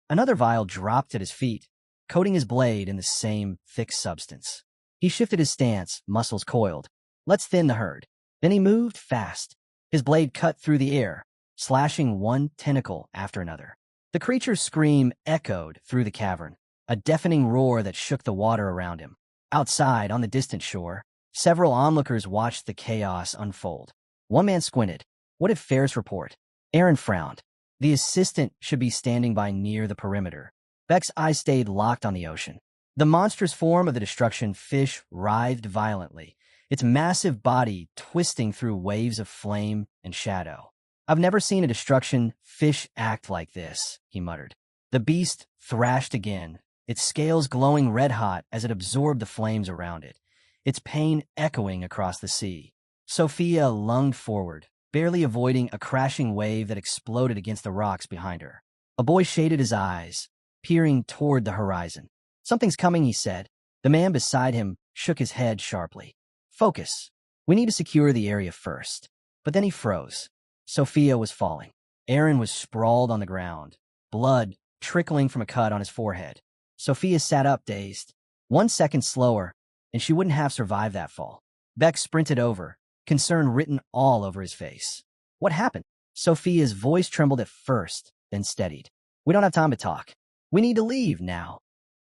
Another vial dropped at his feet, coating his blade in the same thick substance. He shifted his stance, muscles coiled. Let's thin the herd. Then he moved fast. His blade cut through the air, slashing one tentacle after another. The creature's scream echoed through the cavern, a deafening roar that shook the water around him. Outside, on the distant shore, several onlookers watched the chaos unfold. One man squinted. What did Ferris report? Aaron frowned. The assistant should be standing by near the perimeter. Beck's eyes stayed locked on the ocean. The monstrous form of the destruction fish writhed violently, its massive body twisting through waves of flame and shadow. I've never seen a destruction fish act like this, he muttered. The beast thrashed again, its scales glowing red-hot as it absorbed the flames around it, its pain echoing across the sea. Sophia lunged forward, barely avoiding a crashing wave that exploded against the rocks behind her. A boy shaded his eyes, peering toward the horizon. Something's coming, he said. The man beside him shook his head sharply. Focus. We need to secure the area first. But then he froze. Sophia was falling. Aaron was sprawled on the ground, blood trickling from a cut on his forehead. Sophia sat up, dazed. 1 second slower, and she wouldn't have survived that fall. Beck sprinted over, concern written all over his face. What happened? Sophia's voice trembled at first, then steadied. We don't have time to talk. We need to leave now.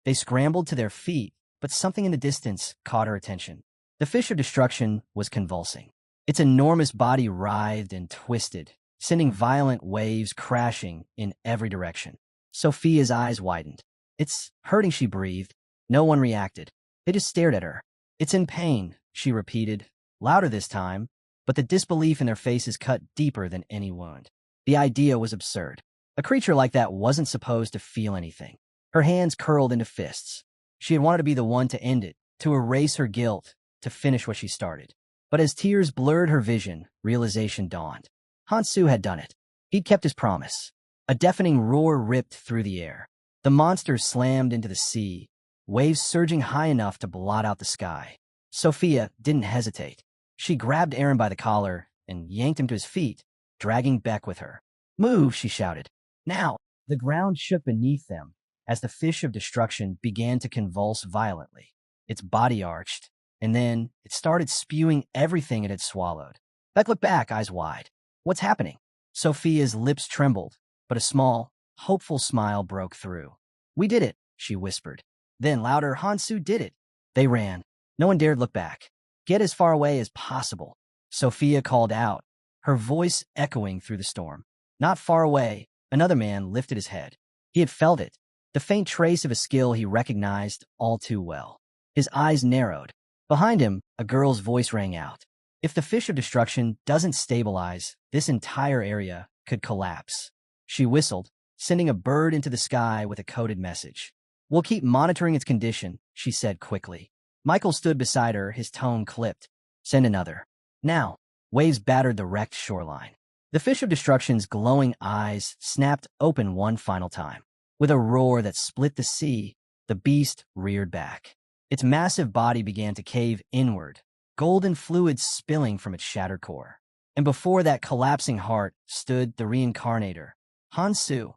They scrambled to their feet, but something in the distance caught her attention. The fish of destruction was convulsing. Its enormous body writhed and twisted, sending violent waves crashing in every direction. Sophia's eyes widened. It's hurting, she breathed. No one reacted. They just stared at her. It's in pain, she repeated, louder this time, but the disbelief in their faces cut deeper than any wound. The idea was absurd. A creature like that wasn't supposed to feel anything. Her hands curled into fists. She had wanted to be the one to end it, to erase her guilt, to finish what she started. But as tears blurred her vision, realization dawned. Hansu had done it. He'd kept his promise. A deafening roar ripped through the air. The monster slammed into the sea, waves surging high enough to blot out the sky. Sophia didn't hesitate. She grabbed Aaron by the collar and yanked him to his feet, dragging Beck with her. Move, she shouted. Now! The ground shook beneath them as the fish of destruction began to convulse violently. Its body arched, and then it started spewing everything it had swallowed. Beck looked back, eyes wide. What's happening? Sophia's lips trembled, but a small, hopeful smile broke through. We did it, she whispered. Then louder, Hansu did it. They ran. No one dared look back. Get as far away as possible, Sophia called out, her voice echoing through the storm. Not far away, another man lifted his head. He had felt it, the faint trace of a skill he recognized all too well. His eyes narrowed. Behind him, a girl's voice rang out. If the fish of destruction doesn't stabilize, this entire area could collapse. She whistled, sending a bird into the sky with a coded message. We'll keep monitoring its condition, she said quickly. Michael stood beside her, his tone clipped. Send another. Now. Waves battered the wrecked shoreline. The fish of destruction's glowing eyes snapped open one final time. With a roar that split the sea, the beast reared back. Its massive body began to cave inward, golden fluids spilling from its shattered core. And before that collapsing heart stood the reincarnator, Hansu,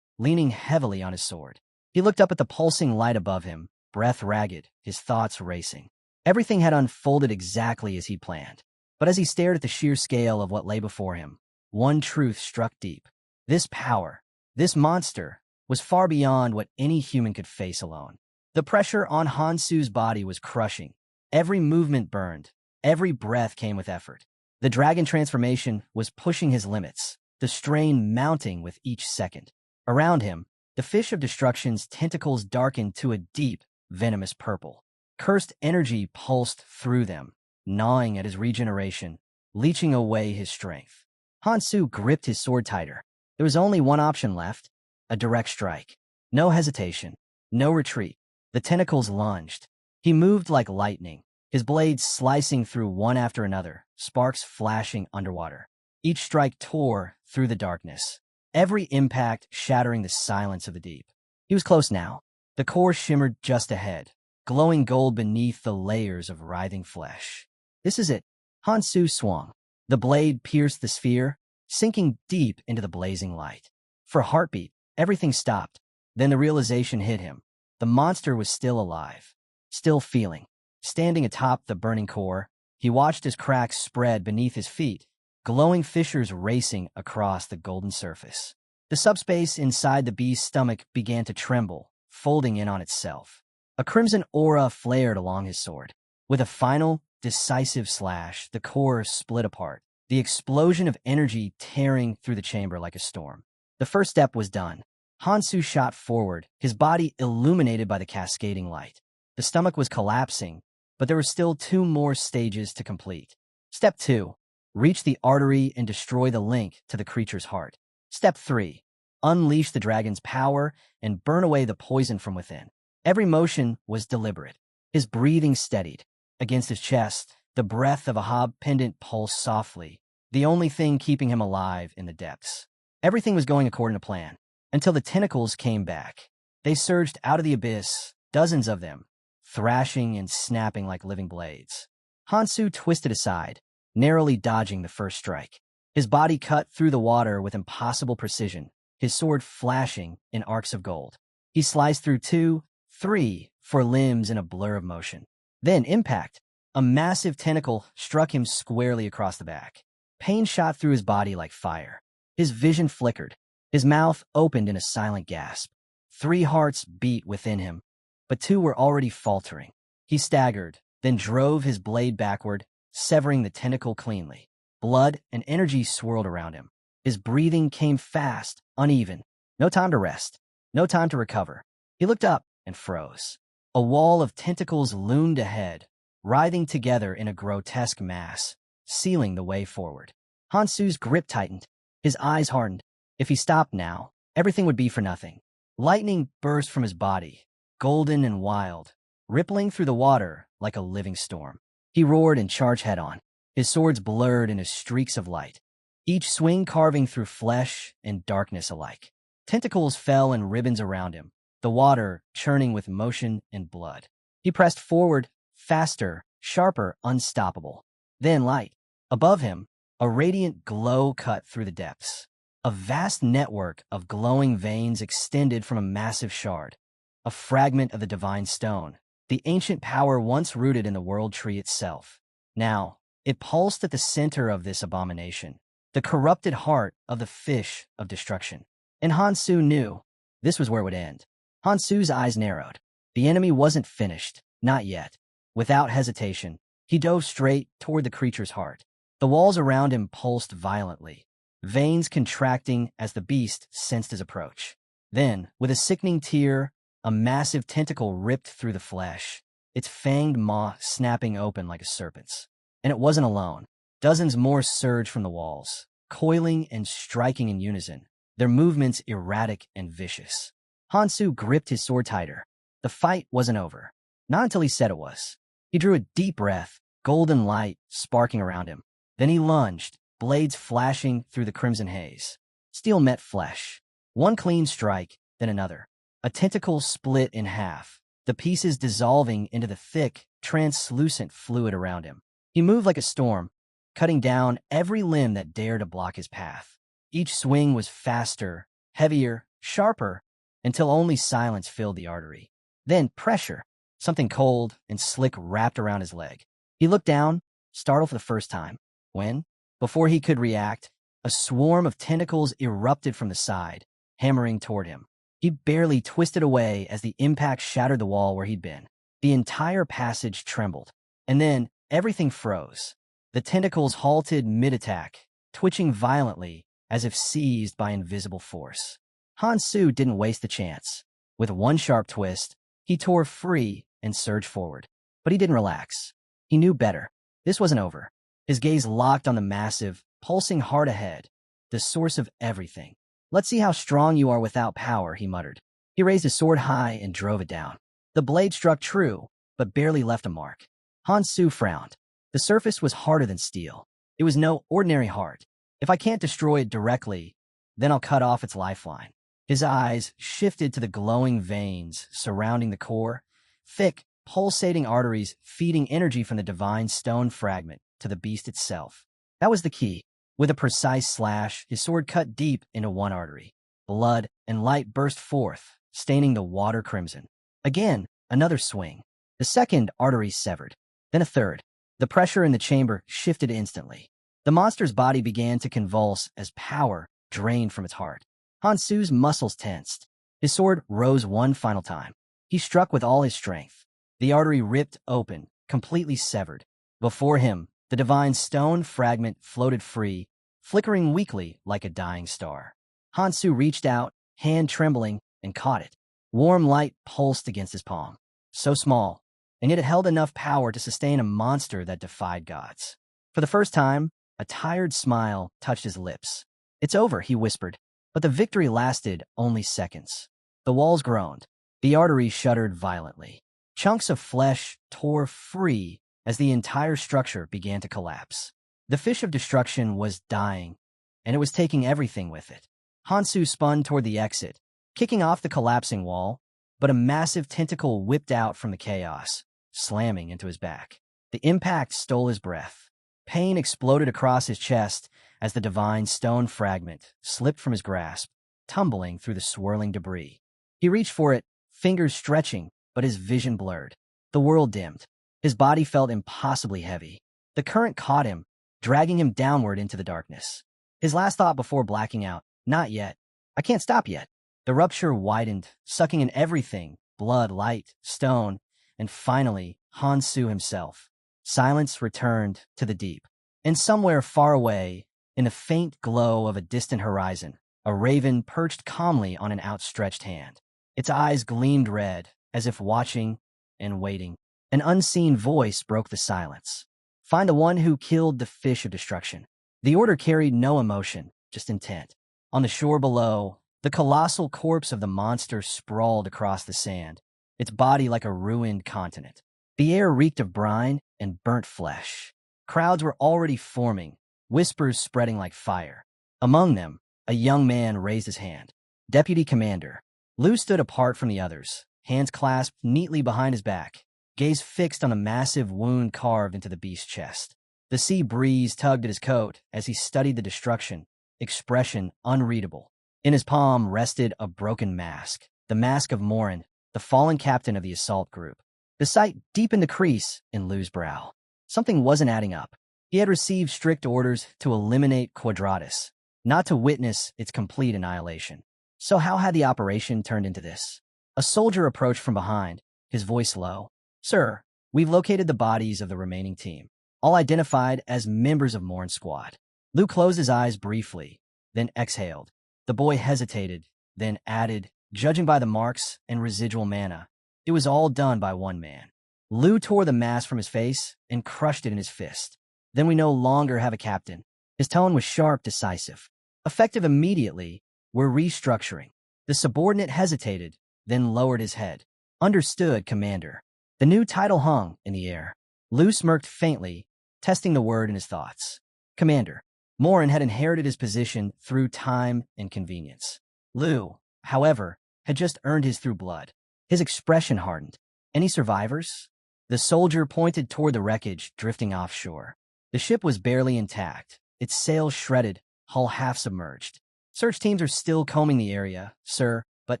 leaning heavily on his sword. He looked up at the pulsing light above him, breath ragged, his thoughts racing. Everything had unfolded exactly as he planned. But as he stared at the sheer scale of what lay before him, one truth struck deep. This power, this monster, was far beyond what any human could face alone. The pressure on Hansu's body was crushing. Every movement burned. Every breath came with effort. The dragon transformation was pushing his limits, the strain mounting with each second. Around him, the fish of destruction's tentacles darkened to a deep, venomous purple. Cursed energy pulsed through them, gnawing at his regeneration, leeching away his strength. Hansu gripped his sword tighter. There was only one option left, a direct strike. No hesitation, no retreat. The tentacles lunged. He moved like lightning, his blades slicing through one after another, sparks flashing underwater. Each strike tore through the darkness, every impact shattering the silence of the deep. He was close now. The core shimmered just ahead, glowing gold beneath the layers of writhing flesh. This is it. Hansu swung. The blade pierced the sphere, sinking deep into the blazing light. For a heartbeat, everything stopped. Then the realization hit him. The monster was still alive, still feeling, Standing atop the burning core, he watched as cracks spread beneath his feet, glowing fissures racing across the golden surface. The subspace inside the beast's stomach began to tremble, folding in on itself. A crimson aura flared along his sword. With a final, decisive slash, the core split apart, the explosion of energy tearing through the chamber like a storm. The first step was done. Hansu shot forward, his body illuminated by the cascading light. The stomach was collapsing, but there were still 2 more stages to complete. Step 2. Reach the artery and destroy the link to the creature's heart. Step 3. Unleash the dragon's power and burn away the poison from within. Every motion was deliberate. His breathing steadied. Against his chest, the breath of a hob pendant pulsed softly, the only thing keeping him alive in the depths. Everything was going according to plan, until the tentacles came back. They surged out of the abyss, dozens of them, thrashing and snapping like living blades. Hansu twisted aside, narrowly dodging the first strike. His body cut through the water with impossible precision, his sword flashing in arcs of gold. He sliced through 2, 3, 4 limbs in a blur of motion. Then, impact. A massive tentacle struck him squarely across the back. Pain shot through his body like fire. His vision flickered. His mouth opened in a silent gasp. 3 hearts beat within him, but 2 were already faltering. He staggered, then drove his blade backward, severing the tentacle cleanly. Blood and energy swirled around him. His breathing came fast, uneven. No time to rest. No time to recover. He looked up and froze. A wall of tentacles loomed ahead, writhing together in a grotesque mass, sealing the way forward. Hansu's grip tightened. His eyes hardened. If he stopped now, everything would be for nothing. Lightning burst from his body, golden and wild, rippling through the water like a living storm. He roared and charged head-on, his swords blurred into streaks of light, each swing carving through flesh and darkness alike. Tentacles fell in ribbons around him, the water churning with motion and blood. He pressed forward, faster, sharper, unstoppable. Then light. Above him, a radiant glow cut through the depths. A vast network of glowing veins extended from a massive shard, a fragment of the divine stone, the ancient power once rooted in the world tree itself. Now, it pulsed at the center of this abomination, the corrupted heart of the fish of destruction. And Hansu knew this was where it would end. Hansu's eyes narrowed. The enemy wasn't finished, not yet. Without hesitation, he dove straight toward the creature's heart. The walls around him pulsed violently, veins contracting as the beast sensed his approach. Then, with a sickening tear, a massive tentacle ripped through the flesh, its fanged maw snapping open like a serpent's. And it wasn't alone. Dozens more surged from the walls, coiling and striking in unison, their movements erratic and vicious. Hansu gripped his sword tighter. The fight wasn't over. Not until he said it was. He drew a deep breath, golden light sparking around him. Then he lunged, blades flashing through the crimson haze. Steel met flesh. One clean strike, then another. A tentacle split in half, the pieces dissolving into the thick, translucent fluid around him. He moved like a storm, cutting down every limb that dared to block his path. Each swing was faster, heavier, sharper, until only silence filled the artery. Then pressure, something cold and slick wrapped around his leg. He looked down, startled for the first time, when, before he could react, a swarm of tentacles erupted from the side, hammering toward him. He barely twisted away as the impact shattered the wall where he'd been. The entire passage trembled, and then everything froze. The tentacles halted mid-attack, twitching violently as if seized by invisible force. Hansu didn't waste the chance. With one sharp twist, he tore free and surged forward. But he didn't relax. He knew better. This wasn't over. His gaze locked on the massive, pulsing heart ahead, the source of everything. "Let's see how strong you are without power," he muttered. He raised his sword high and drove it down. The blade struck true, but barely left a mark. Hansu frowned. The surface was harder than steel. It was no ordinary heart. If I can't destroy it directly, then I'll cut off its lifeline. His eyes shifted to the glowing veins surrounding the core, thick, pulsating arteries feeding energy from the divine stone fragment to the beast itself. That was the key. With a precise slash, his sword cut deep into one artery. Blood and light burst forth, staining the water crimson. Again, another swing. The second artery severed, then a third. The pressure in the chamber shifted instantly. The monster's body began to convulse as power drained from its heart. Hansu's muscles tensed. His sword rose one final time. He struck with all his strength. The artery ripped open, completely severed. Before him, the divine stone fragment floated free, flickering weakly like a dying star. Hansu reached out, hand trembling, and caught it. Warm light pulsed against his palm. So small, and yet it held enough power to sustain a monster that defied gods. For the first time, a tired smile touched his lips. "It's over," he whispered, but the victory lasted only seconds. The walls groaned. The artery shuddered violently. Chunks of flesh tore free as the entire structure began to collapse. The fish of destruction was dying, and it was taking everything with it. Hansu spun toward the exit, kicking off the collapsing wall, but a massive tentacle whipped out from the chaos, slamming into his back. The impact stole his breath. Pain exploded across his chest as the divine stone fragment slipped from his grasp, tumbling through the swirling debris. He reached for it, fingers stretching, but his vision blurred. The world dimmed. His body felt impossibly heavy. The current caught him, dragging him downward into the darkness. His last thought before blacking out, "Not yet. I can't stop yet." The rupture widened, sucking in everything: blood, light, stone, and finally, Hansu himself. Silence returned to the deep. And somewhere far away, in the faint glow of a distant horizon, a raven perched calmly on an outstretched hand. Its eyes gleamed red, as if watching and waiting. An unseen voice broke the silence. "Find the one who killed the fish of destruction." The order carried no emotion, just intent. On the shore below, the colossal corpse of the monster sprawled across the sand, its body like a ruined continent. The air reeked of brine and burnt flesh. Crowds were already forming, whispers spreading like fire. Among them, a young man raised his hand. "Deputy Commander." Lu stood apart from the others, hands clasped neatly behind his back, gaze fixed on a massive wound carved into the beast's chest. The sea breeze tugged at his coat as he studied the destruction, expression unreadable. In his palm rested a broken mask, the mask of Morin, the fallen captain of the assault group. The sight deepened the crease in Lu's brow. Something wasn't adding up. He had received strict orders to eliminate Quadratus, not to witness its complete annihilation. So how had the operation turned into this? A soldier approached from behind, his voice low. "Sir, we've located the bodies of the remaining team, all identified as members of Morin's squad." Lu closed his eyes briefly, then exhaled. The boy hesitated, then added, "Judging by the marks and residual mana, it was all done by one man." Lu tore the mask from his face and crushed it in his fist. "Then we no longer have a captain." His tone was sharp, decisive. "Effective immediately, we're restructuring." The subordinate hesitated, then lowered his head. "Understood, Commander." The new title hung in the air. Lu smirked faintly, testing the word in his thoughts. "Commander." Morin had inherited his position through time and convenience. Lu, however, had just earned his through blood. His expression hardened. "Any survivors?" The soldier pointed toward the wreckage drifting offshore. The ship was barely intact, its sails shredded, hull half submerged. "Search teams are still combing the area, sir, but,"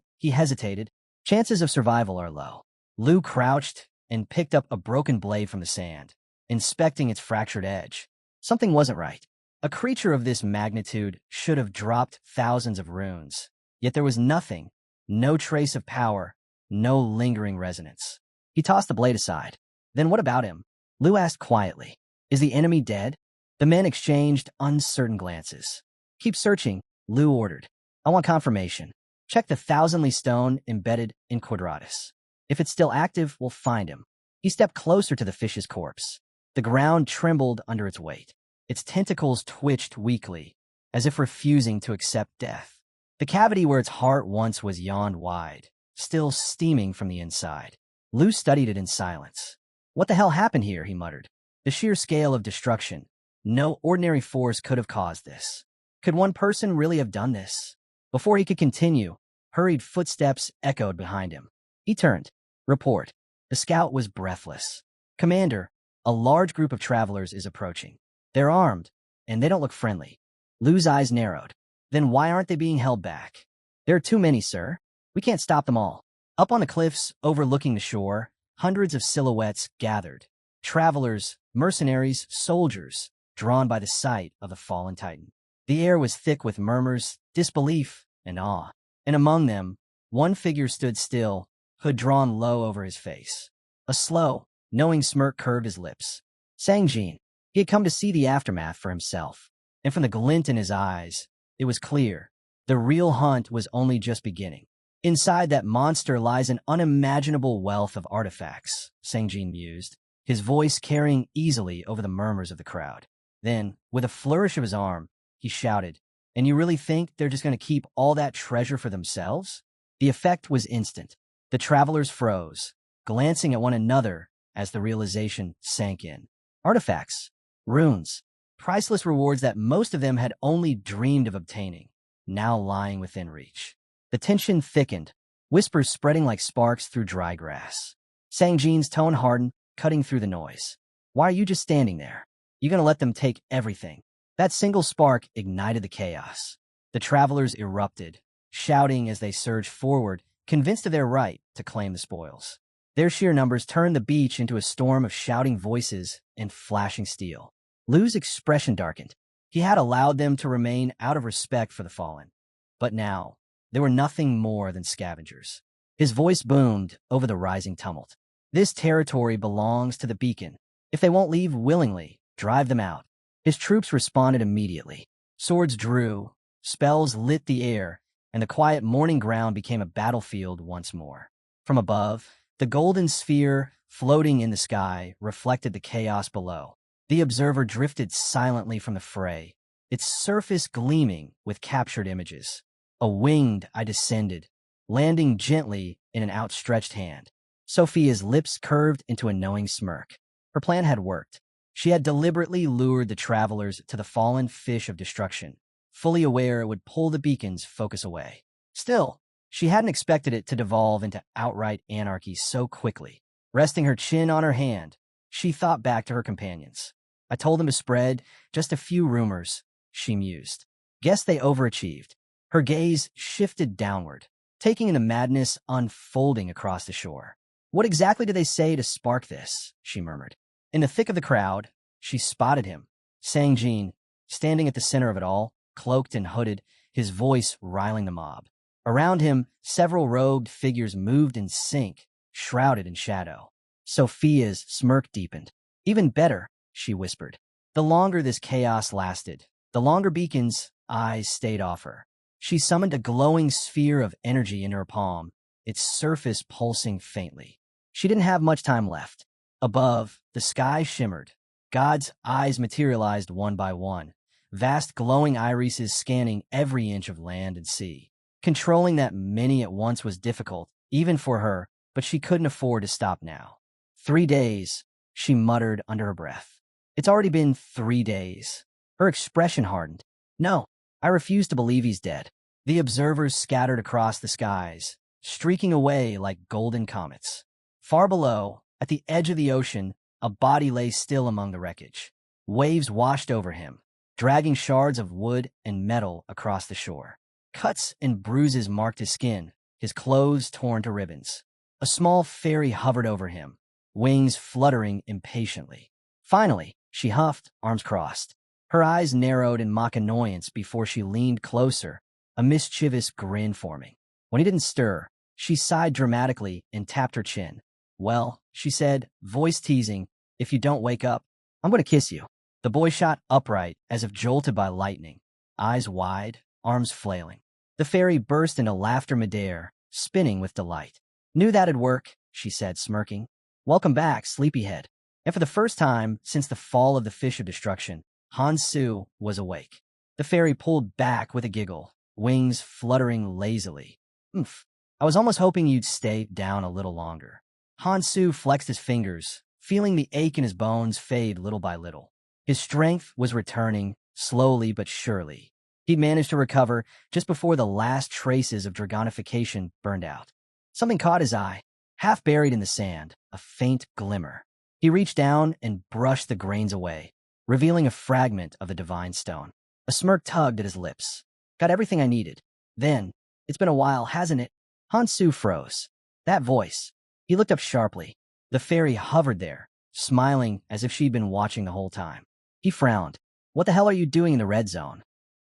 he hesitated, "chances of survival are low." Lu crouched and picked up a broken blade from the sand, inspecting its fractured edge. Something wasn't right. A creature of this magnitude should have dropped thousands of runes, yet there was nothing, no trace of power, no lingering resonance. He tossed the blade aside. "Then what about him?" Lu asked quietly. "Is the enemy dead?" The men exchanged uncertain glances. "Keep searching," Lu ordered. "I want confirmation. Check the thousandly stone embedded in Quadratus. If it's still active, we'll find him." He stepped closer to the fish's corpse. The ground trembled under its weight. Its tentacles twitched weakly, as if refusing to accept death. The cavity where its heart once was yawned wide, still steaming from the inside. Lu studied it in silence. "What the hell happened here?" he muttered. The sheer scale of destruction. No ordinary force could have caused this. Could one person really have done this? Before he could continue, hurried footsteps echoed behind him. He turned. "Report." The scout was breathless. "Commander, a large group of travelers is approaching. They're armed, and they don't look friendly." Lu's eyes narrowed. "Then why aren't they being held back?" "There are too many, sir. We can't stop them all." Up on the cliffs overlooking the shore, Hundreds of silhouettes gathered. Travelers, mercenaries, soldiers, drawn by the sight of the fallen titan. The air was thick with murmurs, disbelief, and awe. And among them, one figure stood still, hood drawn low over his face. A slow, knowing smirk curved his lips. Sangjin. He had come to see the aftermath for himself. And from the glint in his eyes, it was clear. The real hunt was only just beginning. Inside that monster lies an unimaginable wealth of artifacts, Sangjin mused, his voice carrying easily over the murmurs of the crowd. Then, with a flourish of his arm, he shouted, "And you really think they're just going to keep all that treasure for themselves?" The effect was instant. The travelers froze, glancing at one another as the realization sank in. Artifacts, runes, priceless rewards that most of them had only dreamed of obtaining, now lying within reach. The tension thickened, whispers spreading like sparks through dry grass. Sangjin's tone hardened, cutting through the noise. "Why are you just standing there? You gonna let them take everything?" That single spark ignited the chaos. The travelers erupted, shouting as they surged forward, convinced of their right to claim the spoils. Their sheer numbers turned the beach into a storm of shouting voices and flashing steel. Lu's expression darkened. He had allowed them to remain out of respect for the fallen. But now, they were nothing more than scavengers. His voice boomed over the rising tumult. "This territory belongs to the beacon. If they won't leave willingly, drive them out." His troops responded immediately. Swords drew, spells lit the air, and the quiet morning ground became a battlefield once more. From above, the golden sphere floating in the sky reflected the chaos below. The observer drifted silently from the fray, its surface gleaming with captured images. A winged eye descended, landing gently in an outstretched hand. Sophia's lips curved into a knowing smirk. Her plan had worked. She had deliberately lured the travelers to the fallen fish of destruction, fully aware it would pull the beacon's focus away. Still, she hadn't expected it to devolve into outright anarchy so quickly. Resting her chin on her hand, she thought back to her companions. "I told them to spread just a few rumors," she mused. "Guess they overachieved." Her gaze shifted downward, taking in the madness unfolding across the shore. "What exactly did they say to spark this?" she murmured. In the thick of the crowd, she spotted him, Sangjin, standing at the center of it all, cloaked and hooded, his voice riling the mob. Around him, several robed figures moved in sync, shrouded in shadow. Sophia's smirk deepened. "Even better," she whispered. The longer this chaos lasted, the longer Beacon's eyes stayed off her. She summoned a glowing sphere of energy into her palm, its surface pulsing faintly. She didn't have much time left. Above, the sky shimmered. God's eyes materialized one by one, vast glowing irises scanning every inch of land and sea. Controlling that many at once was difficult, even for her, but she couldn't afford to stop now. 3 days, she muttered under her breath. It's already been 3 days. Her expression hardened. "No, I refuse to believe he's dead." The observers scattered across the skies, streaking away like golden comets. Far below, at the edge of the ocean, a body lay still among the wreckage. Waves washed over him, dragging shards of wood and metal across the shore. Cuts and bruises marked his skin, his clothes torn to ribbons. A small fairy hovered over him, wings fluttering impatiently. Finally, she huffed, arms crossed. Her eyes narrowed in mock annoyance before she leaned closer, a mischievous grin forming. When he didn't stir, she sighed dramatically and tapped her chin. "Well," she said, voice teasing, "if you don't wake up, I'm going to kiss you." The boy shot upright as if jolted by lightning, eyes wide, arms flailing. The fairy burst into laughter midair, spinning with delight. "Knew that'd work," she said, smirking. "Welcome back, sleepyhead." And for the first time since the fall of the Fish of Destruction, Han-Su was awake. The fairy pulled back with a giggle, wings fluttering lazily. "Oomph, I was almost hoping you'd stay down a little longer." Han-Su flexed his fingers, feeling the ache in his bones fade little by little. His strength was returning, slowly but surely. He'd managed to recover just before the last traces of dragonification burned out. Something caught his eye, half buried in the sand, a faint glimmer. He reached down and brushed the grains away, revealing a fragment of the divine stone. A smirk tugged at his lips. "Got everything I needed." Then, "It's been a while, hasn't it?" Han-Su froze. That voice. He looked up sharply. The fairy hovered there, smiling as if she'd been watching the whole time. He frowned. What the hell are you doing in the red zone?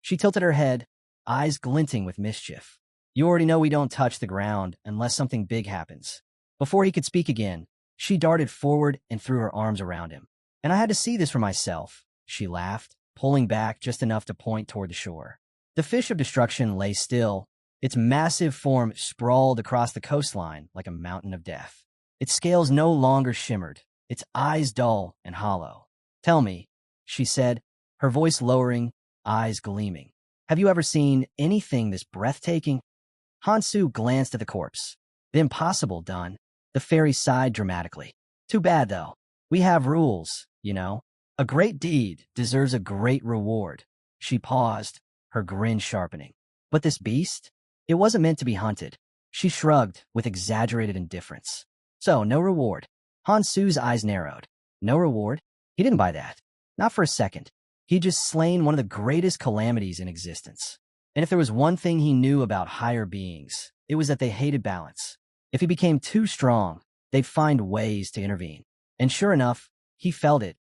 She tilted her head, eyes glinting with mischief. You already know we don't touch the ground unless something big happens. Before he could speak again, she darted forward and threw her arms around him. And I had to see this for myself, she laughed, pulling back just enough to point toward the shore. The fish of destruction lay still, its massive form sprawled across the coastline like a mountain of death. Its scales no longer shimmered, its eyes dull and hollow. Tell me, she said, her voice lowering, eyes gleaming. Have you ever seen anything this breathtaking? Hansu glanced at the corpse. The impossible done. The fairy sighed dramatically. Too bad, though. We have rules, you know. A great deed deserves a great reward. She paused, her grin sharpening. But this beast? It wasn't meant to be hunted. She shrugged with exaggerated indifference. So, no reward. Hansu's eyes narrowed. No reward? He didn't buy that. Not for a second. He'd just slain one of the greatest calamities in existence. And if there was one thing he knew about higher beings, it was that they hated balance. If he became too strong, they'd find ways to intervene. And sure enough, he felt it.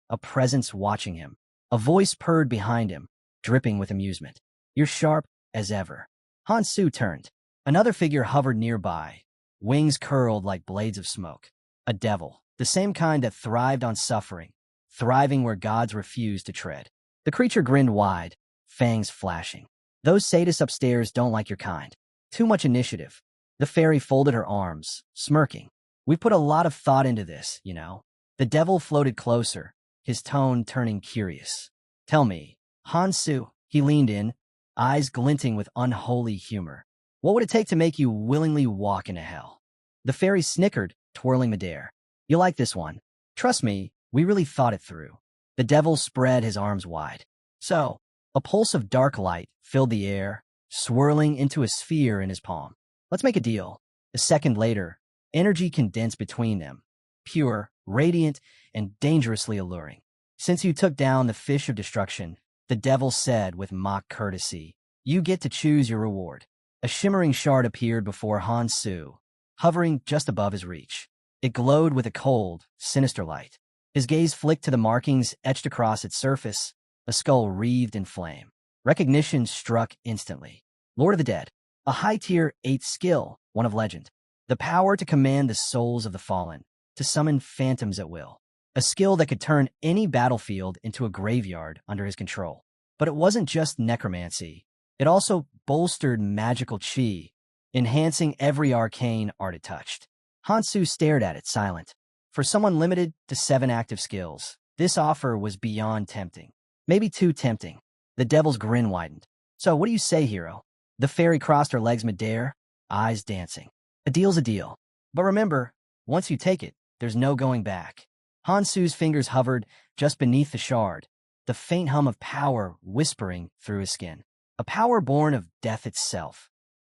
A presence watching him. A voice purred behind him, dripping with amusement. You're sharp as ever. Hansu turned. Another figure hovered nearby, wings curled like blades of smoke. A devil, the same kind that thrived on suffering, thriving where gods refused to tread. The creature grinned wide, fangs flashing. Those sadists upstairs don't like your kind. Too much initiative. The fairy folded her arms, smirking. We've put a lot of thought into this, you know. The devil floated closer, his tone turning curious. Tell me, Hansu, he leaned in, eyes glinting with unholy humor. What would it take to make you willingly walk into hell? The fairy snickered, twirling midair. You like this one? Trust me, we really thought it through. The devil spread his arms wide. So, a pulse of dark light filled the air, swirling into a sphere in his palm. Let's make a deal. A second later, energy condensed between them, pure, radiant, and dangerously alluring. Since you took down the fish of destruction, the devil said with mock courtesy, you get to choose your reward. A shimmering shard appeared before Hansu, hovering just above his reach. It glowed with a cold, sinister light. His gaze flicked to the markings etched across its surface, a skull wreathed in flame. Recognition struck instantly. Lord of the Dead, a high-tier 8th skill, one of legend. The power to command the souls of the fallen, to summon phantoms at will. A skill that could turn any battlefield into a graveyard under his control. But it wasn't just necromancy. It also bolstered magical chi, enhancing every arcane art it touched. Hansu stared at it, silent. For someone limited to 7 active skills, this offer was beyond tempting. Maybe too tempting. The devil's grin widened. So what do you say, hero? The fairy crossed her legs midair, eyes dancing. A deal's a deal. But remember, once you take it, there's no going back. Hansu's fingers hovered just beneath the shard, the faint hum of power whispering through his skin. A power born of death itself,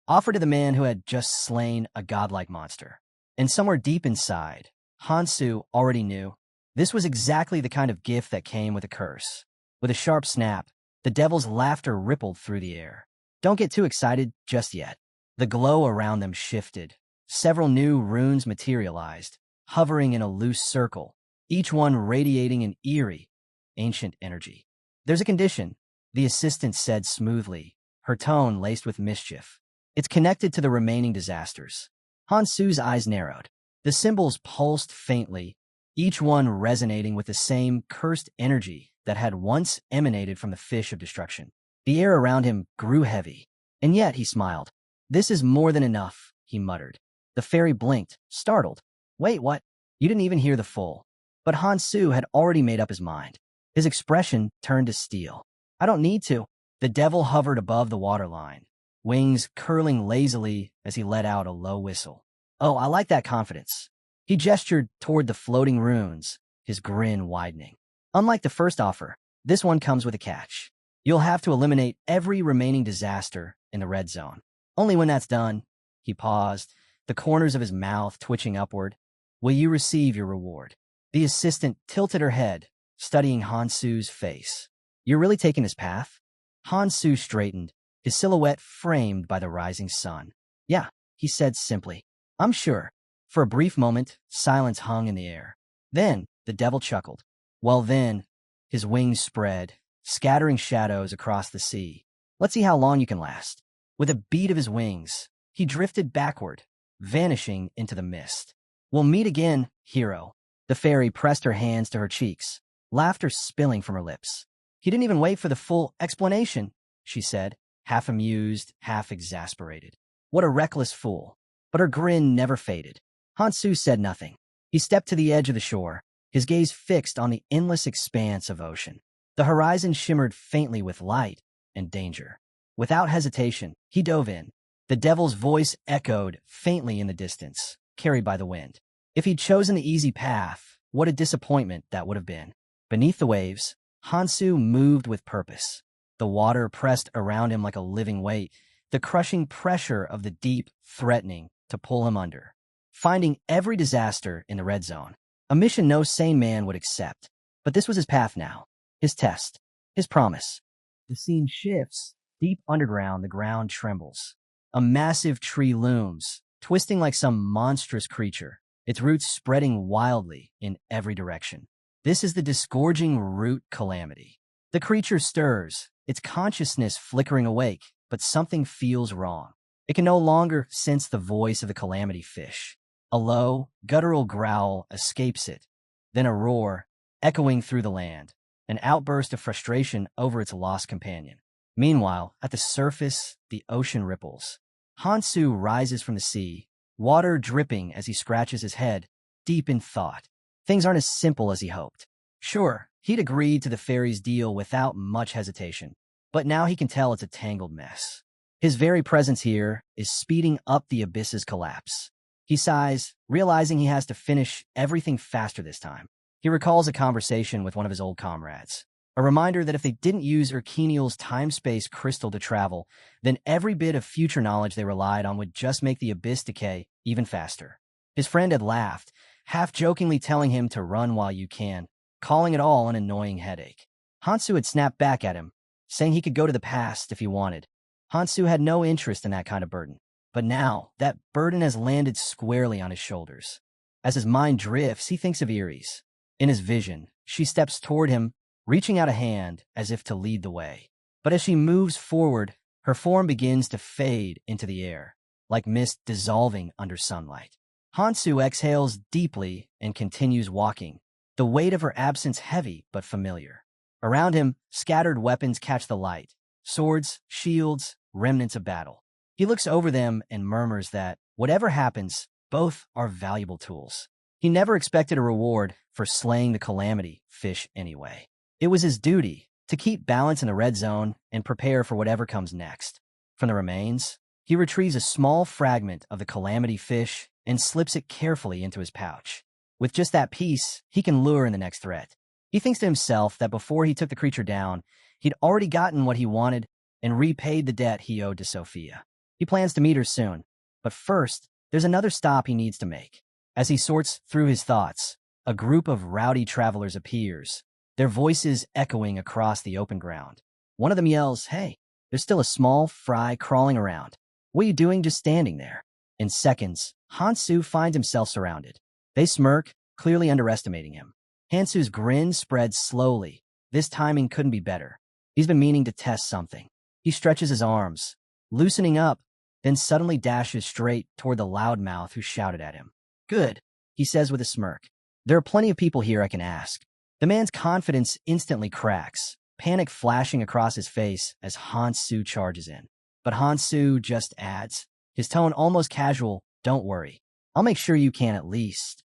offered to the man who had just slain a godlike monster. And somewhere deep inside, Hansu already knew this was exactly the kind of gift that came with a curse. With a sharp snap, the devil's laughter rippled through the air. Don't get too excited just yet. The glow around them shifted. Several new runes materialized, hovering in a loose circle, each one radiating an eerie, ancient energy. There's a condition, the assistant said smoothly, her tone laced with mischief. It's connected to the remaining disasters. Hansu's eyes narrowed. The symbols pulsed faintly, each one resonating with the same cursed energy that had once emanated from the fish of destruction. The air around him grew heavy, and yet he smiled. This is more than enough, he muttered. The fairy blinked, startled. Wait, what? You didn't even hear the full. But Hansu had already made up his mind. His expression turned to steel. I don't need to. The devil hovered above the waterline, wings curling lazily as he let out a low whistle. Oh, I like that confidence. He gestured toward the floating runes, his grin widening. Unlike the first offer, this one comes with a catch. You'll have to eliminate every remaining disaster in the red zone. Only when that's done, he paused, the corners of his mouth twitching upward, will you receive your reward. The assistant tilted her head, studying Hansu's face. You're really taking this path? Hansu straightened, his silhouette framed by the rising sun. Yeah, he said simply. I'm sure. For a brief moment, silence hung in the air. Then, the devil chuckled. Well then, his wings spread, scattering shadows across the sea. Let's see how long you can last. With a beat of his wings, he drifted backward, vanishing into the mist. We'll meet again, hero. The fairy pressed her hands to her cheeks, laughter spilling from her lips. He didn't even wait for the full explanation, she said, half amused, half exasperated. What a reckless fool. But her grin never faded. Hansu said nothing. He stepped to the edge of the shore, his gaze fixed on the endless expanse of ocean. The horizon shimmered faintly with light and danger. Without hesitation, he dove in. The devil's voice echoed faintly in the distance, carried by the wind. If he'd chosen the easy path, what a disappointment that would have been. Beneath the waves, Hansu moved with purpose. The water pressed around him like a living weight, the crushing pressure of the deep threatening to pull him under. Finding every disaster in the red zone, a mission no sane man would accept. But this was his path now, his test, his promise. The scene shifts. Deep underground, the ground trembles. A massive tree looms, twisting like some monstrous creature, its roots spreading wildly in every direction. This is the disgorging root calamity. The creature stirs, its consciousness flickering awake, but something feels wrong. It can no longer sense the voice of the calamity fish. A low, guttural growl escapes it, then a roar, echoing through the land, an outburst of frustration over its lost companion. Meanwhile, at the surface, the ocean ripples. Hansu rises from the sea, water dripping as he scratches his head, deep in thought. Things aren't as simple as he hoped. Sure, he'd agreed to the fairy's deal without much hesitation, but now he can tell it's a tangled mess. His very presence here is speeding up the abyss's collapse. He sighs, realizing he has to finish everything faster this time. He recalls a conversation with one of his old comrades. A reminder that if they didn't use Urkeniel's time-space crystal to travel, then every bit of future knowledge they relied on would just make the abyss decay even faster. His friend had laughed, half-jokingly telling him to run while you can, calling it all an annoying headache. Hansu had snapped back at him, saying he could go to the past if he wanted. Hansu had no interest in that kind of burden. But now, that burden has landed squarely on his shoulders. As his mind drifts, he thinks of Iris. In his vision, she steps toward him, reaching out a hand as if to lead the way. But as she moves forward, her form begins to fade into the air, like mist dissolving under sunlight. Hansu exhales deeply and continues walking, the weight of her absence heavy but familiar. Around him, scattered weapons catch the light, swords, shields, remnants of battle. He looks over them and murmurs that, whatever happens, both are valuable tools. He never expected a reward for slaying the calamity fish anyway. It was his duty to keep balance in the red zone and prepare for whatever comes next. From the remains, he retrieves a small fragment of the calamity fish and slips it carefully into his pouch. With just that piece, he can lure in the next threat. He thinks to himself that before he took the creature down, he'd already gotten what he wanted and repaid the debt he owed to Sophia. He plans to meet her soon, but first, there's another stop he needs to make. As he sorts through his thoughts, a group of rowdy travelers appears, their voices echoing across the open ground. One of them yells, "Hey, there's still a small fry crawling around. What are you doing just standing there?" In seconds, Hansu finds himself surrounded. They smirk, clearly underestimating him. Hansu's grin spreads slowly. This timing couldn't be better. He's been meaning to test something. He stretches his arms, loosening up, then suddenly dashes straight toward the loudmouth who shouted at him. "Good," he says with a smirk. "There are plenty of people here I can ask." The man's confidence instantly cracks, panic flashing across his face as Hansu charges in. But Hansu just adds, his tone almost casual, "Don't worry. I'll make sure you can at least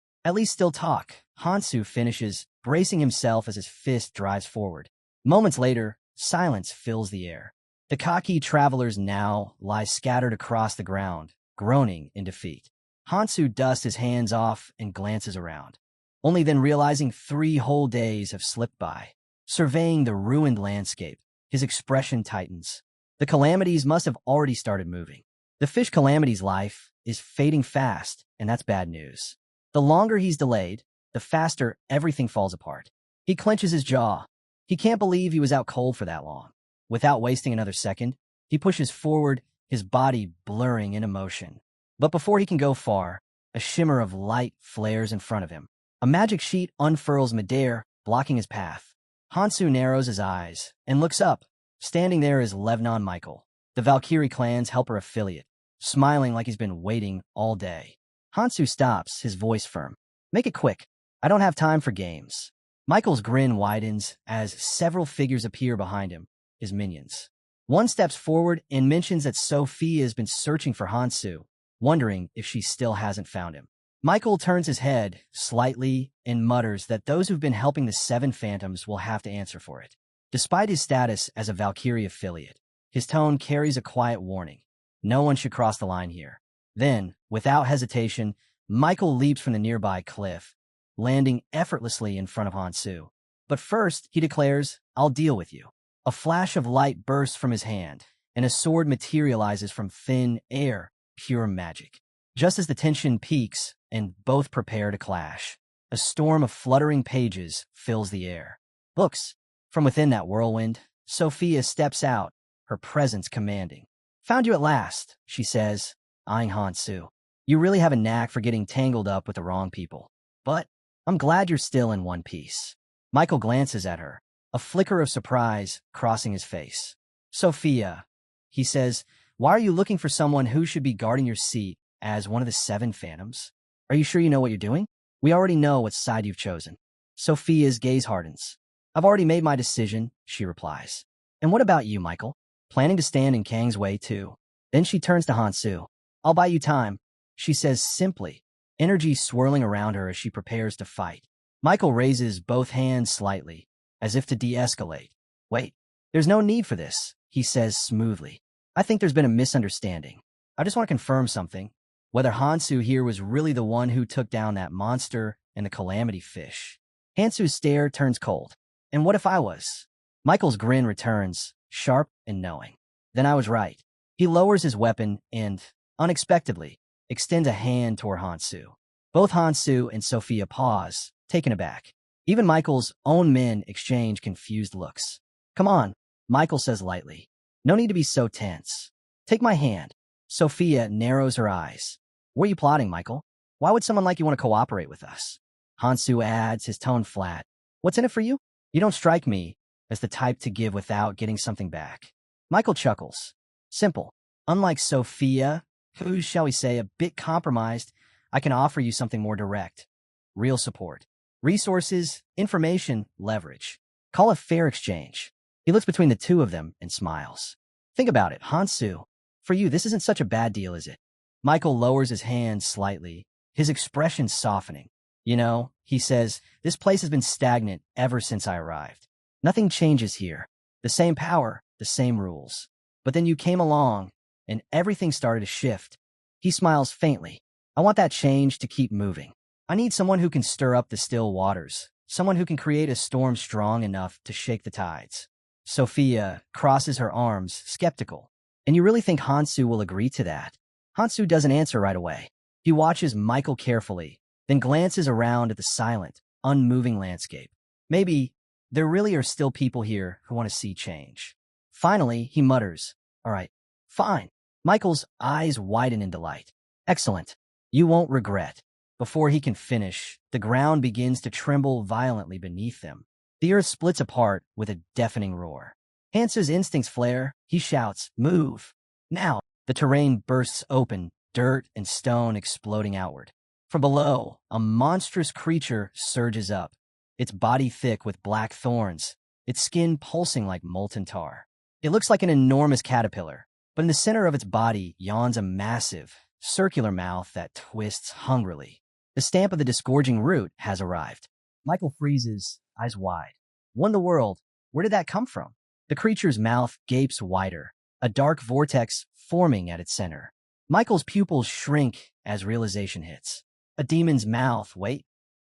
still talk." Hansu finishes, bracing himself as his fist drives forward. Moments later, silence fills the air. The cocky travelers now lie scattered across the ground, groaning in defeat. Hansu dusts his hands off and glances around, only then realizing 3 whole days have slipped by. Surveying the ruined landscape, his expression tightens. The calamities must have already started moving. The fish calamity's life is fading fast, and that's bad news. The longer he's delayed, the faster everything falls apart. He clenches his jaw. He can't believe he was out cold for that long. Without wasting another second, he pushes forward, his body blurring in emotion. But before he can go far, A shimmer of light flares in front of him. A magic sheet unfurls midair, blocking his path. Hansu narrows his eyes and looks up. Standing there is Levnon Michael, the Valkyrie clan's helper affiliate, smiling like he's been waiting all day. Hansu stops, his voice firm. Make it quick. I don't have time for games. Michael's grin widens as several figures appear behind him, his minions. One steps forward and mentions that Sophia has been searching for Hansu, wondering if she still hasn't found him. Michael turns his head slightly and mutters that those who've been helping the Seven Phantoms will have to answer for it. Despite his status as a Valkyrie affiliate, his tone carries a quiet warning. No one should cross the line here. Then, without hesitation, Michael leaps from the nearby cliff, landing effortlessly in front of Hansu. But first, he declares, I'll deal with you. A flash of light bursts from his hand, and a sword materializes from thin air, pure magic. Just as the tension peaks and both prepare to clash, a storm of fluttering pages fills the air. Looks, from within that whirlwind, Sophia steps out, her presence commanding. Found you at last, she says, eyeing Hansu. You really have a knack for getting tangled up with the wrong people. But I'm glad you're still in one piece. Michael glances at her, a flicker of surprise crossing his face. Sophia, he says, why are you looking for someone who should be guarding your seat as one of the Seven Phantoms? Are you sure you know what you're doing? We already know what side you've chosen. Sophia's gaze hardens. I've already made my decision, she replies. And what about you, Michael? Planning to stand in Kang's way, too. Then she turns to Hansu. I'll buy you time, she says simply, energy swirling around her as she prepares to fight. Michael raises both hands slightly, as if to de-escalate. Wait, there's no need for this, he says smoothly. I think there's been a misunderstanding. I just want to confirm something. Whether Hansu here was really the one who took down that monster and the calamity fish. Hansu's stare turns cold. And what if I was? Michael's grin returns, sharp and knowing. Then I was right. He lowers his weapon and, unexpectedly, extends a hand toward Hansu. Both Hansu and Sophia pause, taken aback. Even Michael's own men exchange confused looks. Come on, Michael says lightly. No need to be so tense. Take my hand. Sophia narrows her eyes. What are you plotting, Michael? Why would someone like you want to cooperate with us? Hansu adds, his tone flat. What's in it for you? You don't strike me as the type to give without getting something back. Michael chuckles. Simple. Unlike Sophia, who's, shall we say, a bit compromised, I can offer you something more direct. Real support. Resources, information, leverage. Call it fair exchange. He looks between the two of them and smiles. Think about it, Hansu. For you, this isn't such a bad deal, is it? Michael lowers his hand slightly, his expression softening. You know, he says, this place has been stagnant ever since I arrived. Nothing changes here. The same power, the same rules. But then you came along, and everything started to shift. He smiles faintly. I want that change to keep moving. I need someone who can stir up the still waters, someone who can create a storm strong enough to shake the tides. Sophia crosses her arms, skeptical. And you really think Hansu will agree to that? Hansu doesn't answer right away. He watches Michael carefully, then glances around at the silent, unmoving landscape. Maybe there really are still people here who want to see change. Finally, he mutters, all right, fine. Michael's eyes widen in delight. Excellent. You won't regret. Before he can finish, the ground begins to tremble violently beneath them. The earth splits apart with a deafening roar. Hansu's instincts flare. He shouts, move. Now, the terrain bursts open, dirt and stone exploding outward. From below, a monstrous creature surges up, its body thick with black thorns, its skin pulsing like molten tar. It looks like an enormous caterpillar, but in the center of its body yawns a massive, circular mouth that twists hungrily. The stamp of the disgorging root has arrived. Michael freezes, eyes wide. What in the world? Where did that come from? The creature's mouth gapes wider, a dark vortex forming at its center. Michael's pupils shrink as realization hits. A demon's mouth, wait.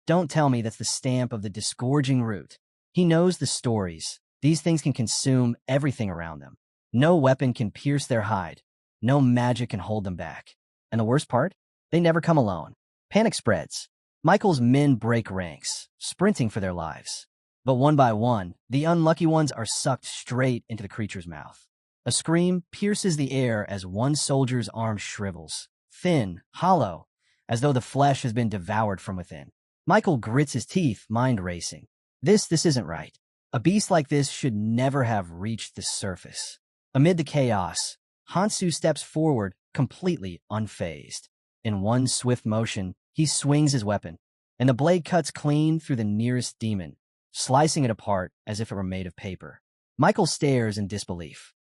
Don't tell me that's the stamp of the disgorging root. He knows the stories. These things can consume everything around them. No weapon can pierce their hide. No magic can hold them back. And the worst part? They never come alone. Panic spreads. Michael's men break ranks, sprinting for their lives. But one by one, the unlucky ones are sucked straight into the creature's mouth. A scream pierces the air as one soldier's arm shrivels, thin, hollow, as though the flesh has been devoured from within. Michael grits his teeth, mind racing. This isn't right. A beast like this should never have reached the surface. Amid the chaos, Hansu steps forward, completely unfazed. In one swift motion, he swings his weapon, and the blade cuts clean through the nearest demon, slicing it apart as if it were made of paper. Michael stares in disbelief.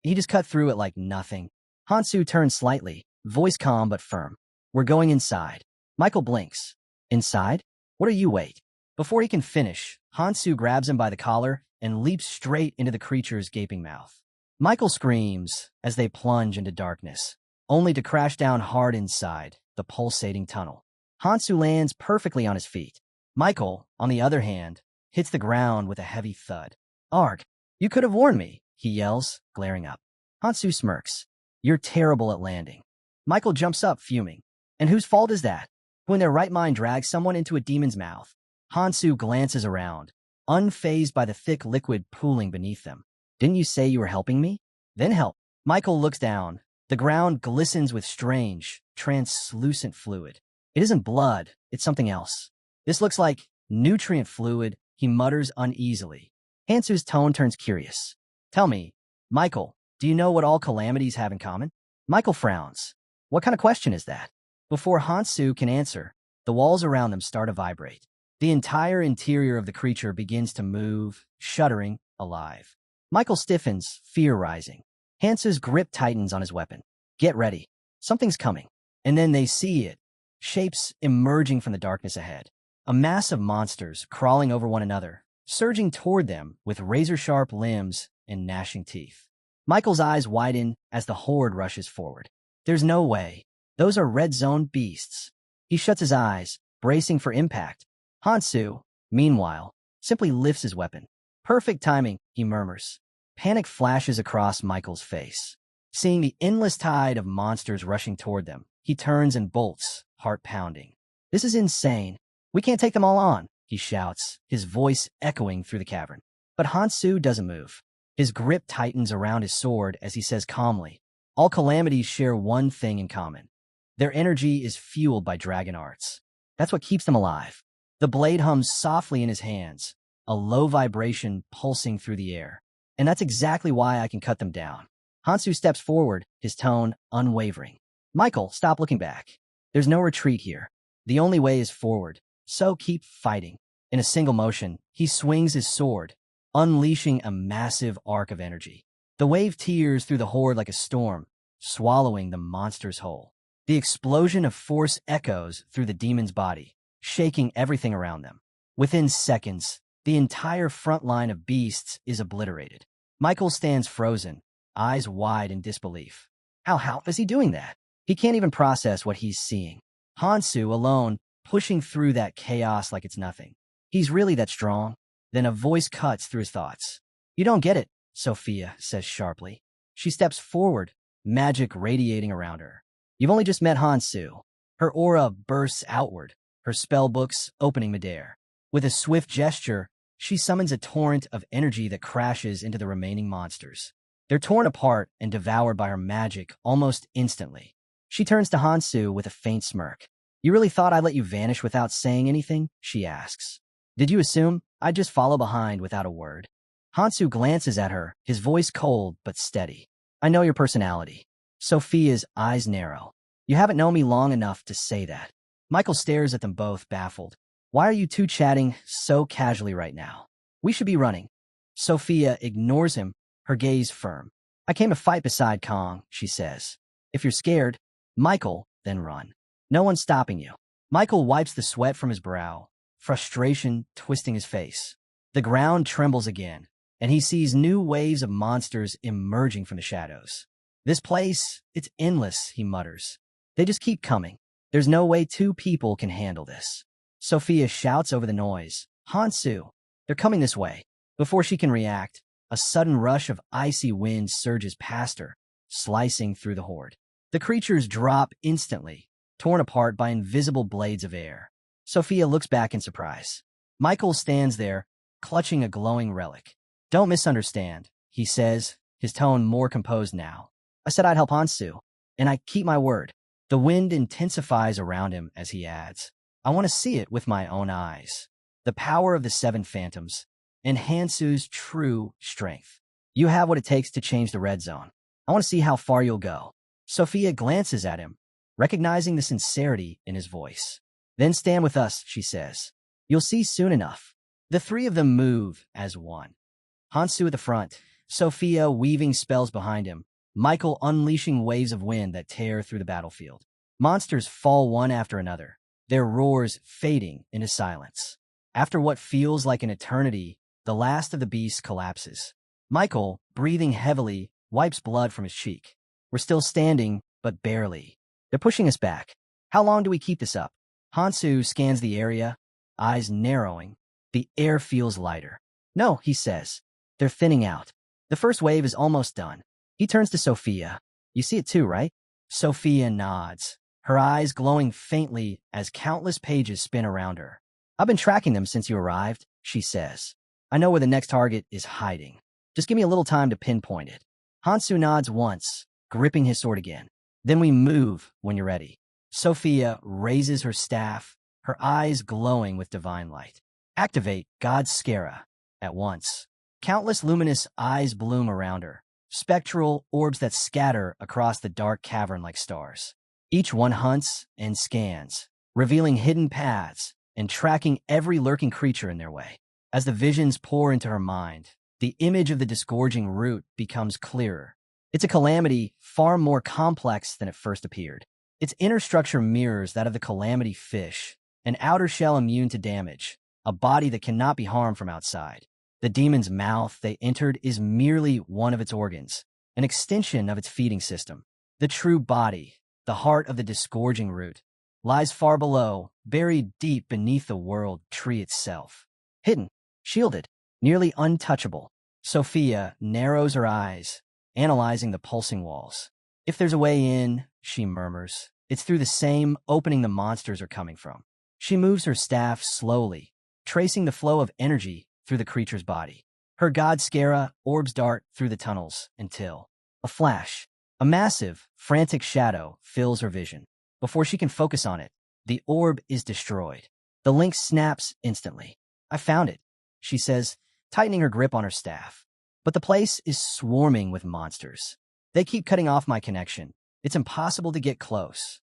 He just cut through it like nothing. Hansu turns slightly, voice calm but firm. We're going inside. Michael blinks. Inside? What are you wait? Before he can finish, Hansu grabs him by the collar and leaps straight into the creature's gaping mouth. Michael screams as they plunge into darkness, only to crash down hard inside the pulsating tunnel. Hansu lands perfectly on his feet. Michael, on the other hand, hits the ground with a heavy thud. Arg, you could have warned me, he yells, glaring up. Hansu smirks. You're terrible at landing. Michael jumps up, fuming. And whose fault is that? Who in their right mind drags someone into a demon's mouth? Hansu glances around, unfazed by the thick liquid pooling beneath them. Didn't you say you were helping me? Then help. Michael looks down. The ground glistens with strange, translucent fluid. It isn't blood, it's something else. This looks like nutrient fluid, he mutters uneasily. Hansu's tone turns curious. Tell me, Michael, do you know what all calamities have in common? Michael frowns. What kind of question is that? Before Hansu can answer, the walls around them start to vibrate. The entire interior of the creature begins to move, shuddering, alive. Michael stiffens, fear rising. Hansu's grip tightens on his weapon. Get ready. Something's coming. And then they see it. Shapes emerging from the darkness ahead. A mass of monsters crawling over one another, surging toward them with razor-sharp limbs and gnashing teeth. Michael's eyes widen as the horde rushes forward. There's no way. Those are red zone beasts. He shuts his eyes, bracing for impact. Hansu, meanwhile, simply lifts his weapon. Perfect timing, he murmurs. Panic flashes across Michael's face. Seeing the endless tide of monsters rushing toward them, he turns and bolts, heart pounding. This is insane. We can't take them all on, he shouts, his voice echoing through the cavern. But Hansu doesn't move. His grip tightens around his sword as he says calmly, all calamities share one thing in common. Their energy is fueled by dragon arts. That's what keeps them alive. The blade hums softly in his hands, a low vibration pulsing through the air. And that's exactly why I can cut them down. Hansu steps forward, his tone unwavering. Michael, stop looking back. There's no retreat here. The only way is forward, so keep fighting. In a single motion, he swings his sword, unleashing a massive arc of energy. The wave tears through the horde like a storm, swallowing the monsters whole. The explosion of force echoes through the demon's body, shaking everything around them. Within seconds, the entire front line of beasts is obliterated. Michael stands frozen, eyes wide in disbelief. How is he doing that? He can't even process what he's seeing. Hansu, alone, pushing through that chaos like it's nothing. He's really that strong? Then a voice cuts through his thoughts. You don't get it, Sophia says sharply. She steps forward, magic radiating around her. You've only just met Hansu. Her aura bursts outward, her spellbooks opening midair. With a swift gesture, she summons a torrent of energy that crashes into the remaining monsters. They're torn apart and devoured by her magic almost instantly. She turns to Hansu with a faint smirk. You really thought I'd let you vanish without saying anything? She asks. Did you assume I'd just follow behind without a word? Hansu glances at her, his voice cold but steady. I know your personality. Sophia's eyes narrow. You haven't known me long enough to say that. Michael stares at them both, baffled. Why are you two chatting so casually right now? We should be running. Sophia ignores him, her gaze firm. I came to fight beside Kong, she says. If you're scared, Michael, then run. No one's stopping you. Michael wipes the sweat from his brow, frustration twisting his face. The ground trembles again, and he sees new waves of monsters emerging from the shadows. This place, it's endless, he mutters. They just keep coming. There's no way two people can handle this. Sophia shouts over the noise. Hansu, they're coming this way. Before she can react, a sudden rush of icy wind surges past her, slicing through the horde. The creatures drop instantly, torn apart by invisible blades of air. Sophia looks back in surprise. Michael stands there, clutching a glowing relic. Don't misunderstand, he says, his tone more composed now. I said I'd help Hansu, and I keep my word. The wind intensifies around him as he adds, I want to see it with my own eyes. The power of the seven phantoms and Hansu's true strength. You have what it takes to change the red zone. I want to see how far you'll go. Sophia glances at him, recognizing the sincerity in his voice. Then stand with us, she says. You'll see soon enough. The three of them move as one. Hansu at the front, Sophia weaving spells behind him, Michael unleashing waves of wind that tear through the battlefield. Monsters fall one after another, their roars fading into silence. After what feels like an eternity, the last of the beasts collapses. Michael, breathing heavily, wipes blood from his cheek. We're still standing, but barely. They're pushing us back. How long do we keep this up? Hansu scans the area, eyes narrowing. The air feels lighter. No, he says. They're thinning out. The first wave is almost done. He turns to Sophia. You see it too, right? Sophia nods, her eyes glowing faintly as countless pages spin around her. I've been tracking them since you arrived, she says. I know where the next target is hiding. Just give me a little time to pinpoint it. Hansu nods once, gripping his sword again. Then we move when you're ready. Sophia raises her staff, her eyes glowing with divine light. Activate God's Skara at once. Countless luminous eyes bloom around her, spectral orbs that scatter across the dark cavern like stars. Each one hunts and scans, revealing hidden paths and tracking every lurking creature in their way. As the visions pour into her mind, the image of the disgorging root becomes clearer. It's a calamity far more complex than it first appeared. Its inner structure mirrors that of the calamity fish, an outer shell immune to damage, a body that cannot be harmed from outside. The demon's mouth they entered is merely one of its organs, an extension of its feeding system. The true body, the heart of the disgorging root, lies far below, buried deep beneath the world tree itself. Hidden, shielded, nearly untouchable. Sophia narrows her eyes, analyzing the pulsing walls. If there's a way in, she murmurs, it's through the same opening the monsters are coming from. She moves her staff slowly, tracing the flow of energy through the creature's body. Her god Skara orbs dart through the tunnels until a flash, a massive, frantic shadow fills her vision. Before she can focus on it, the orb is destroyed. The link snaps instantly. I found it, she says, tightening her grip on her staff. But the place is swarming with monsters. They keep cutting off my connection. It's impossible to get close.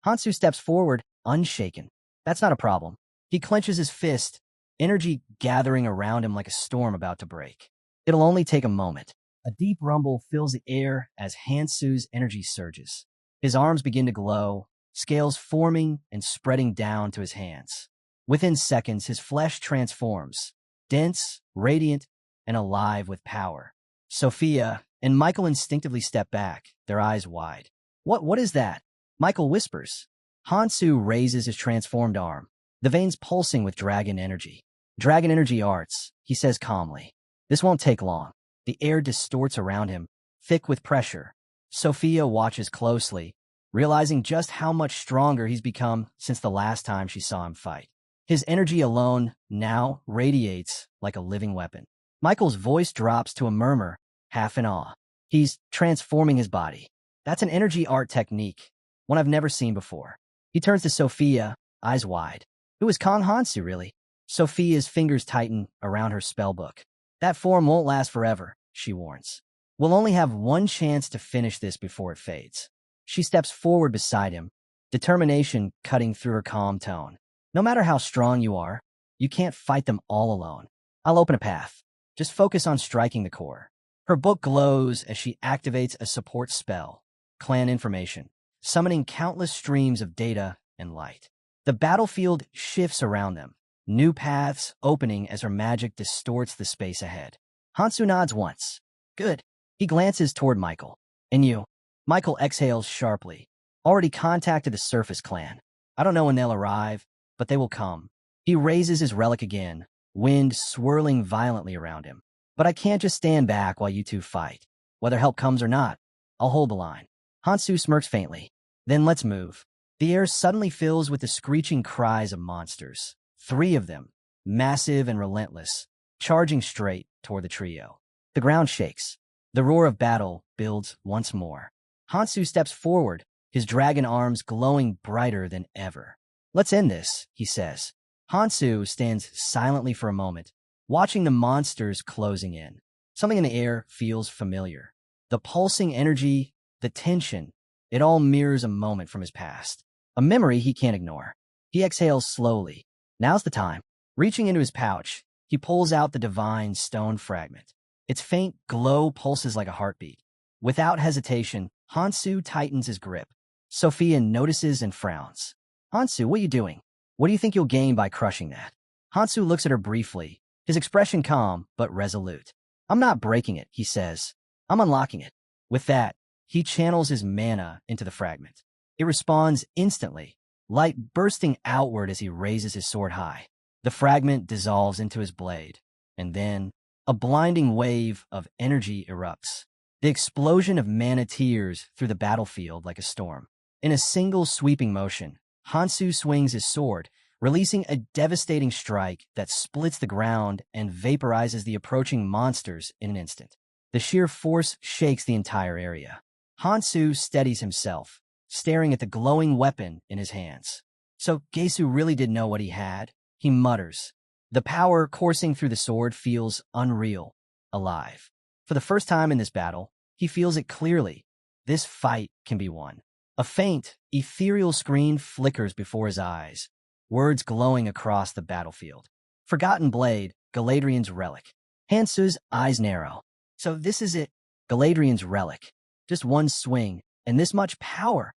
Hansu steps forward, unshaken. That's not a problem. He clenches his fist, energy gathering around him like a storm about to break. It'll only take a moment. A deep rumble fills the air as Hansu's energy surges. His arms begin to glow, scales forming and spreading down to his hands. Within seconds, his flesh transforms, dense, radiant, and alive with power. Sophia and Michael instinctively step back, their eyes wide. What is that? Michael whispers. Hansu raises his transformed arm, the veins pulsing with dragon energy. Dragon energy arts, he says calmly. This won't take long. The air distorts around him, thick with pressure. Sophia watches closely, realizing just how much stronger he's become since the last time she saw him fight. His energy alone now radiates like a living weapon. Michael's voice drops to a murmur, half in awe. He's transforming his body. That's an energy art technique, one I've never seen before. He turns to Sophia, eyes wide. Who is Kong Hansu, really? Sophia's fingers tighten around her spellbook. That form won't last forever, she warns. We'll only have one chance to finish this before it fades. She steps forward beside him, determination cutting through her calm tone. No matter how strong you are, you can't fight them all alone. I'll open a path. Just focus on striking the core. Her book glows as she activates a support spell, clan information, summoning countless streams of data and light. The battlefield shifts around them, new paths opening as her magic distorts the space ahead. Hansu nods once. Good. He glances toward Michael. And you? Michael exhales sharply. Already contacted the Surface Clan. I don't know when they'll arrive, but they will come. He raises his relic again, wind swirling violently around him. But I can't just stand back while you two fight. Whether help comes or not, I'll hold the line. Hansu smirks faintly. Then let's move. The air suddenly fills with the screeching cries of monsters. 3 of them, massive and relentless, charging straight toward the trio. The ground shakes. The roar of battle builds once more. Hansu steps forward, his dragon arms glowing brighter than ever. "Let's end this," he says. Hansu stands silently for a moment, watching the monsters closing in. Something in the air feels familiar. The pulsing energy, the tension, it all mirrors a moment from his past. A memory he can't ignore. He exhales slowly. Now's the time. Reaching into his pouch, he pulls out the divine stone fragment. Its faint glow pulses like a heartbeat. Without hesitation, Hansu tightens his grip. Sophia notices and frowns. "Hansu, what are you doing? What do you think you'll gain by crushing that?" Hansu looks at her briefly, his expression calm but resolute. "I'm not breaking it," he says. "I'm unlocking it." With that, he channels his mana into the fragment. It responds instantly, light bursting outward as he raises his sword high. The fragment dissolves into his blade, and then a blinding wave of energy erupts. The explosion of mana tears through the battlefield like a storm. In a single sweeping motion, Hansu swings his sword, releasing a devastating strike that splits the ground and vaporizes the approaching monsters in an instant. The sheer force shakes the entire area. Hansu steadies himself, staring at the glowing weapon in his hands. So Gesu really did know what he had, he mutters. The power coursing through the sword feels unreal, alive. For the first time in this battle, he feels it clearly. This fight can be won. A faint, ethereal screen flickers before his eyes, words glowing across the battlefield. Forgotten blade, Galadriel's relic. Hansu's eyes narrow. So this is it, Galadriel's relic. Just one swing, and this much power.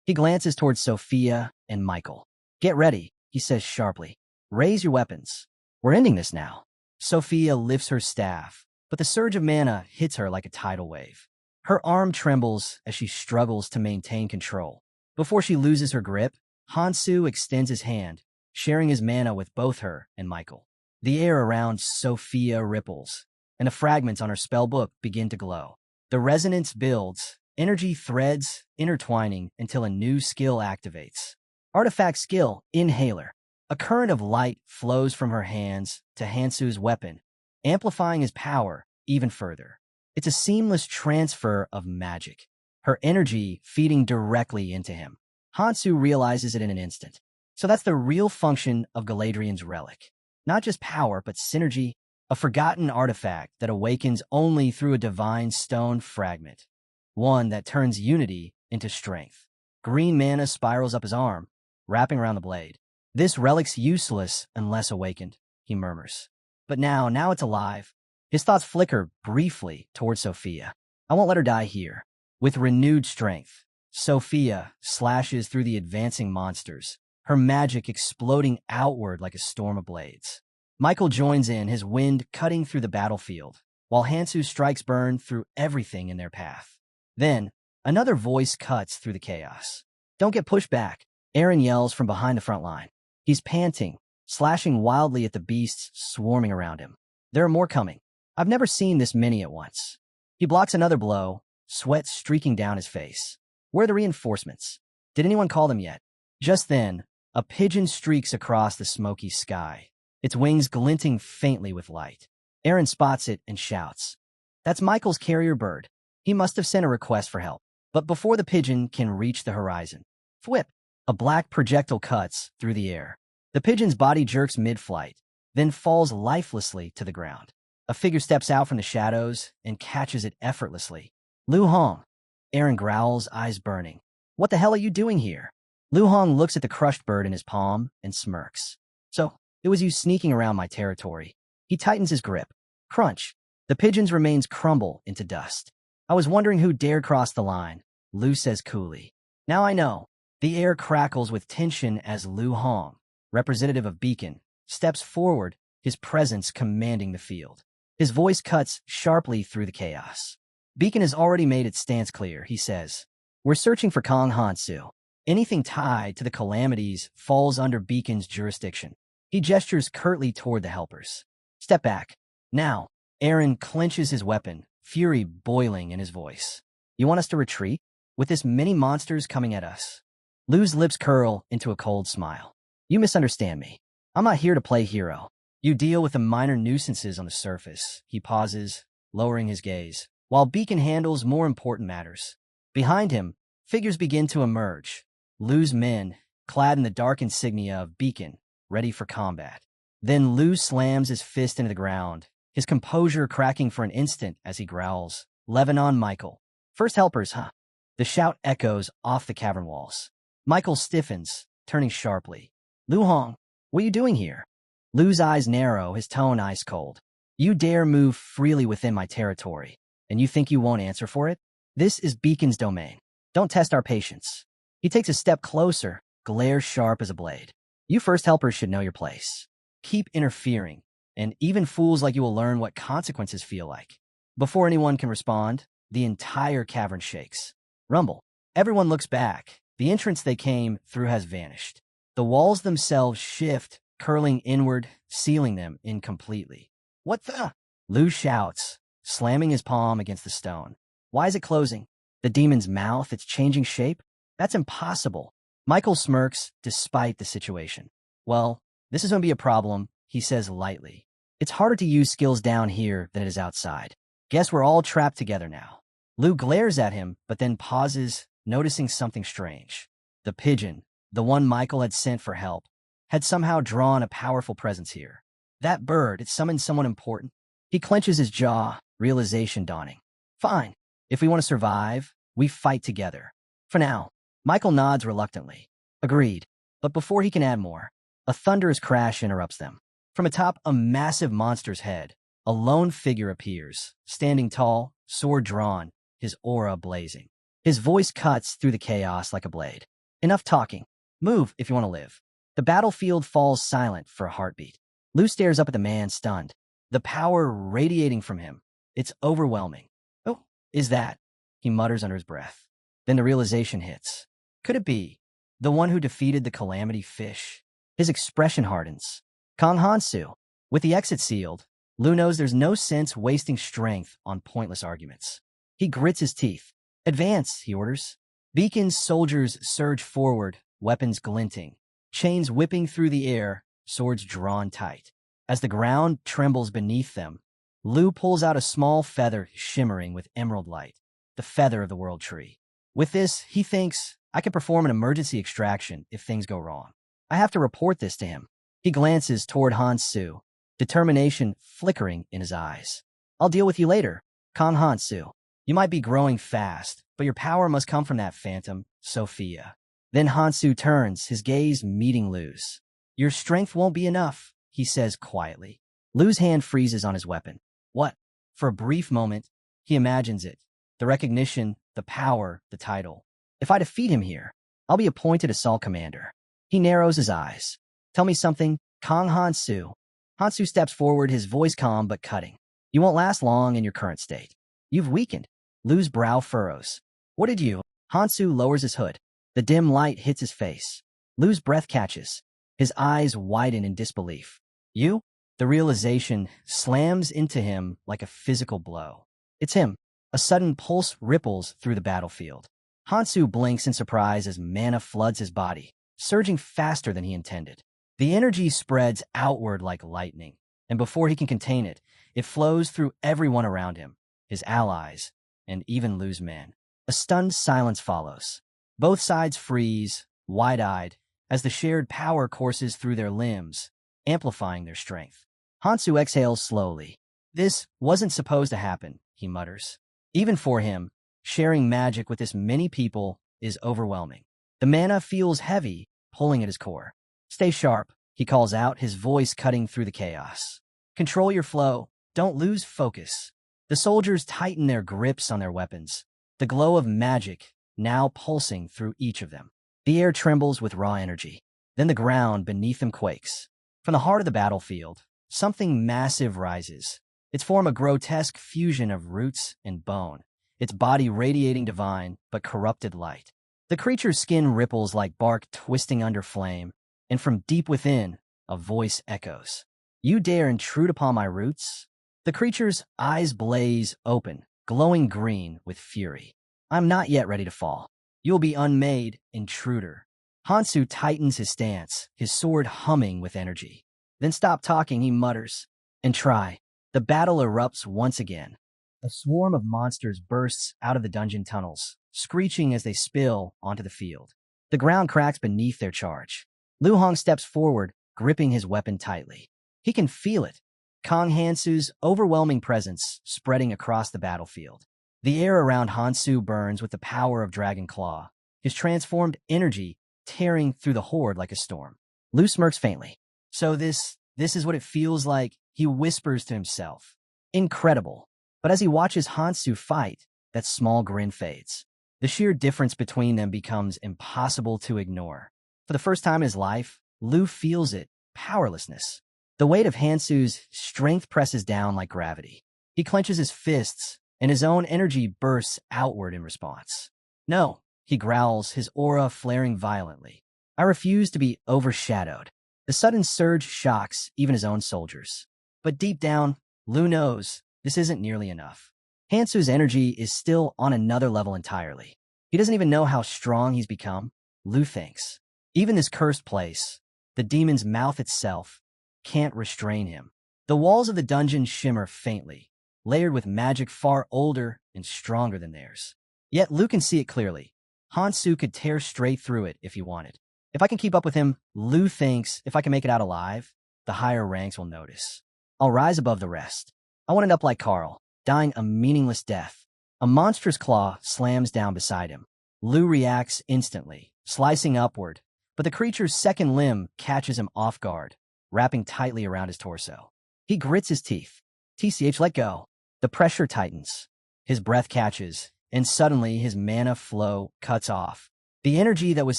He glances towards Sophia and Michael. "Get ready," he says sharply. "Raise your weapons. We're ending this now." Sophia lifts her staff, but the surge of mana hits her like a tidal wave. Her arm trembles as she struggles to maintain control. Before she loses her grip, Hansu extends his hand, sharing his mana with both her and Michael. The air around Sophia ripples, and the fragments on her spellbook begin to glow. The resonance builds, energy threads intertwining until a new skill activates. Artifact skill, Inhaler. A current of light flows from her hands to Hansu's weapon, amplifying his power even further. It's a seamless transfer of magic, her energy feeding directly into him. Hansu realizes it in an instant. So that's the real function of Galadriel's relic. Not just power, but synergy, a forgotten artifact that awakens only through a divine stone fragment. One that turns unity into strength. Green mana spirals up his arm, wrapping around the blade. "This relic's useless unless awakened," he murmurs. But now it's alive. His thoughts flicker briefly toward Sophia. "I won't let her die here." With renewed strength, Sophia slashes through the advancing monsters, her magic exploding outward like a storm of blades. Michael joins in, his wind cutting through the battlefield, while Hansu's strikes burn through everything in their path. Then, another voice cuts through the chaos. "Don't get pushed back," Aaron yells from behind the front line. He's panting, slashing wildly at the beasts swarming around him. There are more coming. I've never seen this many at once. He blocks another blow, sweat streaking down his face. Where are the reinforcements? Did anyone call them yet? Just then, a pigeon streaks across the smoky sky, its wings glinting faintly with light. Aaron spots it and shouts. That's Michael's carrier bird. He must have sent a request for help. But before the pigeon can reach the horizon, thwip, a black projectile cuts through the air. The pigeon's body jerks mid-flight, then falls lifelessly to the ground. A figure steps out from the shadows and catches it effortlessly. "Lu Hong." Aaron growls, eyes burning. "What the hell are you doing here?" Lu Hong looks at the crushed bird in his palm and smirks. "So, it was you sneaking around my territory." He tightens his grip. Crunch. The pigeon's remains crumble into dust. "I was wondering who dared cross the line," Lu says coolly. "Now I know." The air crackles with tension as Lu Hong, representative of Beacon, steps forward, his presence commanding the field. His voice cuts sharply through the chaos. "Beacon has already made its stance clear," he says. "We're searching for Kong Hansu. Anything tied to the calamities falls under Beacon's jurisdiction." He gestures curtly toward the helpers. "Step back." Now, Aaron clenches his weapon, fury boiling in his voice. "You want us to retreat? With this many monsters coming at us?" Lu's lips curl into a cold smile. "You misunderstand me. I'm not here to play hero. You deal with the minor nuisances on the surface." He pauses, lowering his gaze, while Beacon handles more important matters. Behind him, Figures begin to emerge. Lu's men, clad in the dark insignia of Beacon, ready for combat. Then Lu slams his fist into the ground, his composure cracking for an instant as he growls, "Lebanon, Michael. First helpers, huh?" The shout echoes off the cavern walls. Michael stiffens, turning sharply. "Lu Hong, what are you doing here?" Lu's eyes narrow, his tone ice cold. "You dare move freely within my territory, and you think you won't answer for it? This is Beacon's domain. Don't test our patience." He takes a step closer, glare sharp as a blade. "You first helpers should know your place. Keep interfering, and even fools like you will learn what consequences feel like." Before anyone can respond, the entire cavern shakes. Rumble. Everyone looks back. The entrance they came through has vanished. The walls themselves shift, curling inward, sealing them incompletely. "What the?" Lu shouts, slamming his palm against the stone. "Why is it closing? The demon's mouth, it's changing shape? That's impossible." Michael smirks despite the situation. "Well, this is going to be a problem," he says lightly. "It's harder to use skills down here than it is outside. Guess we're all trapped together now." Lu glares at him, but then pauses, noticing something strange. The pigeon, the one Michael had sent for help, had somehow drawn a powerful presence here. That bird, it summoned someone important. He clenches his jaw, realization dawning. "Fine. If we want to survive, we fight together. For now." Michael nods reluctantly. "Agreed." But before he can add more, a thunderous crash interrupts them. From atop a massive monster's head, a lone figure appears, standing tall, sword drawn, his aura blazing. His voice cuts through the chaos like a blade. "Enough talking. Move if you want to live." The battlefield falls silent for a heartbeat. Lu stares up at the man, stunned. The power radiating from him. It's overwhelming. "Oh, is that?" he mutters under his breath. Then the realization hits. Could it be the one who defeated the Calamity Fish? His expression hardens. Kong Hansu. With the exit sealed, Lu knows there's no sense wasting strength on pointless arguments. He grits his teeth. "Advance," he orders. Beacon's soldiers surge forward, weapons glinting, chains whipping through the air, swords drawn tight. As the ground trembles beneath them, Lu pulls out a small feather shimmering with emerald light, the feather of the World Tree. With this, he thinks, "I can perform an emergency extraction if things go wrong. I have to report this to him." He glances toward Hansu, determination flickering in his eyes. "I'll deal with you later, Kong Hansu. You might be growing fast, but your power must come from that phantom, Sophia." Then Hansu turns, his gaze meeting Lu's. "Your strength won't be enough," he says quietly. Lu's hand freezes on his weapon. What? For a brief moment, he imagines it. The recognition, the power, the title. "If I defeat him here, I'll be appointed assault commander." He narrows his eyes. "Tell me something, Kong Hansu." Hansu steps forward, his voice calm but cutting. "You won't last long in your current state. You've weakened." Lu's brow furrows. "What did you?" Hansu lowers his hood. The dim light hits his face. Lu's breath catches. His eyes widen in disbelief. "You?" The realization slams into him like a physical blow. It's him. A sudden pulse ripples through the battlefield. Hansu blinks in surprise as mana floods his body, surging faster than he intended. The energy spreads outward like lightning, and before he can contain it, it flows through everyone around him, his allies, and even Lu's men. A stunned silence follows. Both sides freeze, wide-eyed, as the shared power courses through their limbs, amplifying their strength. Hansu exhales slowly. "This wasn't supposed to happen," he mutters. Even for him, sharing magic with this many people is overwhelming. The mana feels heavy, pulling at his core. "Stay sharp," he calls out, his voice cutting through the chaos. "Control your flow. Don't lose focus." The soldiers tighten their grips on their weapons, the glow of magic now pulsing through each of them. The air trembles with raw energy. Then the ground beneath them quakes. From the heart of the battlefield, something massive rises. Its form a grotesque fusion of roots and bone, its body radiating divine but corrupted light. The creature's skin ripples like bark twisting under flame, and from deep within, a voice echoes. "You dare intrude upon my roots?" The creature's eyes blaze open, glowing green with fury. "I'm not yet ready to fall. You'll be unmade, intruder." Hansu tightens his stance, his sword humming with energy. "Then stop talking," he mutters, "and try." The battle erupts once again. A swarm of monsters bursts out of the dungeon tunnels, screeching as they spill onto the field. The ground cracks beneath their charge. Lu Hong steps forward, gripping his weapon tightly. He can feel it, Kang Hansu's overwhelming presence spreading across the battlefield. The air around Hansu burns with the power of Dragon Claw, his transformed energy tearing through the horde like a storm. Lu smirks faintly. So this is what it feels like, he whispers to himself. Incredible. But as he watches Hansu fight, that small grin fades. The sheer difference between them becomes impossible to ignore. For the first time in his life, Lu feels it, powerlessness. The weight of Hansu's strength presses down like gravity. He clenches his fists, and his own energy bursts outward in response. No, he growls, his aura flaring violently. I refuse to be overshadowed. The sudden surge shocks even his own soldiers. But deep down, Lu knows this isn't nearly enough. Hansu's energy is still on another level entirely. He doesn't even know how strong he's become, Lu thinks. Even this cursed place, the demon's mouth itself, can't restrain him. The walls of the dungeon shimmer faintly, layered with magic far older and stronger than theirs. Yet Lu can see it clearly. Hansu could tear straight through it if he wanted. If I can keep up with him, Lu thinks if I can make it out alive, the higher ranks will notice. I'll rise above the rest. I want to end up like Carl, dying a meaningless death. A monstrous claw slams down beside him. Lu reacts instantly, slicing upward, but the creature's second limb catches him off guard, wrapping tightly around his torso. He grits his teeth. TCH, let go. The pressure tightens. His breath catches, and suddenly his mana flow cuts off. The energy that was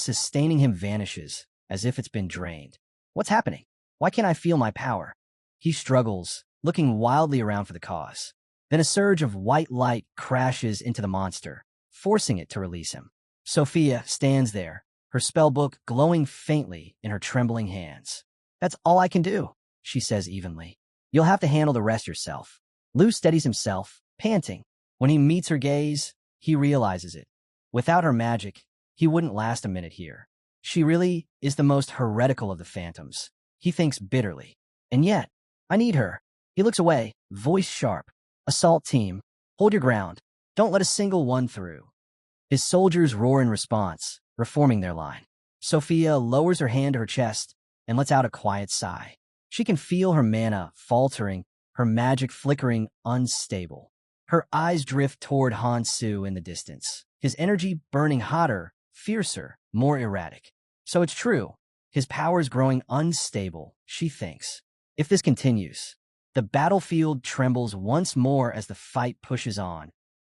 sustaining him vanishes, as if it's been drained. What's happening? Why can't I feel my power? He struggles, looking wildly around for the cause. Then a surge of white light crashes into the monster, forcing it to release him. Sophia stands there, her spellbook glowing faintly in her trembling hands. That's all I can do, she says evenly. You'll have to handle the rest yourself. Lu steadies himself, panting. When he meets her gaze, he realizes it. Without her magic, he wouldn't last a minute here. She really is the most heretical of the phantoms, he thinks bitterly. And yet, I need her. He looks away, voice sharp. Assault team, hold your ground. Don't let a single one through. His soldiers roar in response, reforming their line. Sophia lowers her hand to her chest and lets out a quiet sigh. She can feel her mana faltering, her magic flickering unstable. Her eyes drift toward Hansu in the distance, his energy burning hotter, fiercer, more erratic. So it's true. His power's growing unstable, she thinks. If this continues, the battlefield trembles once more as the fight pushes on.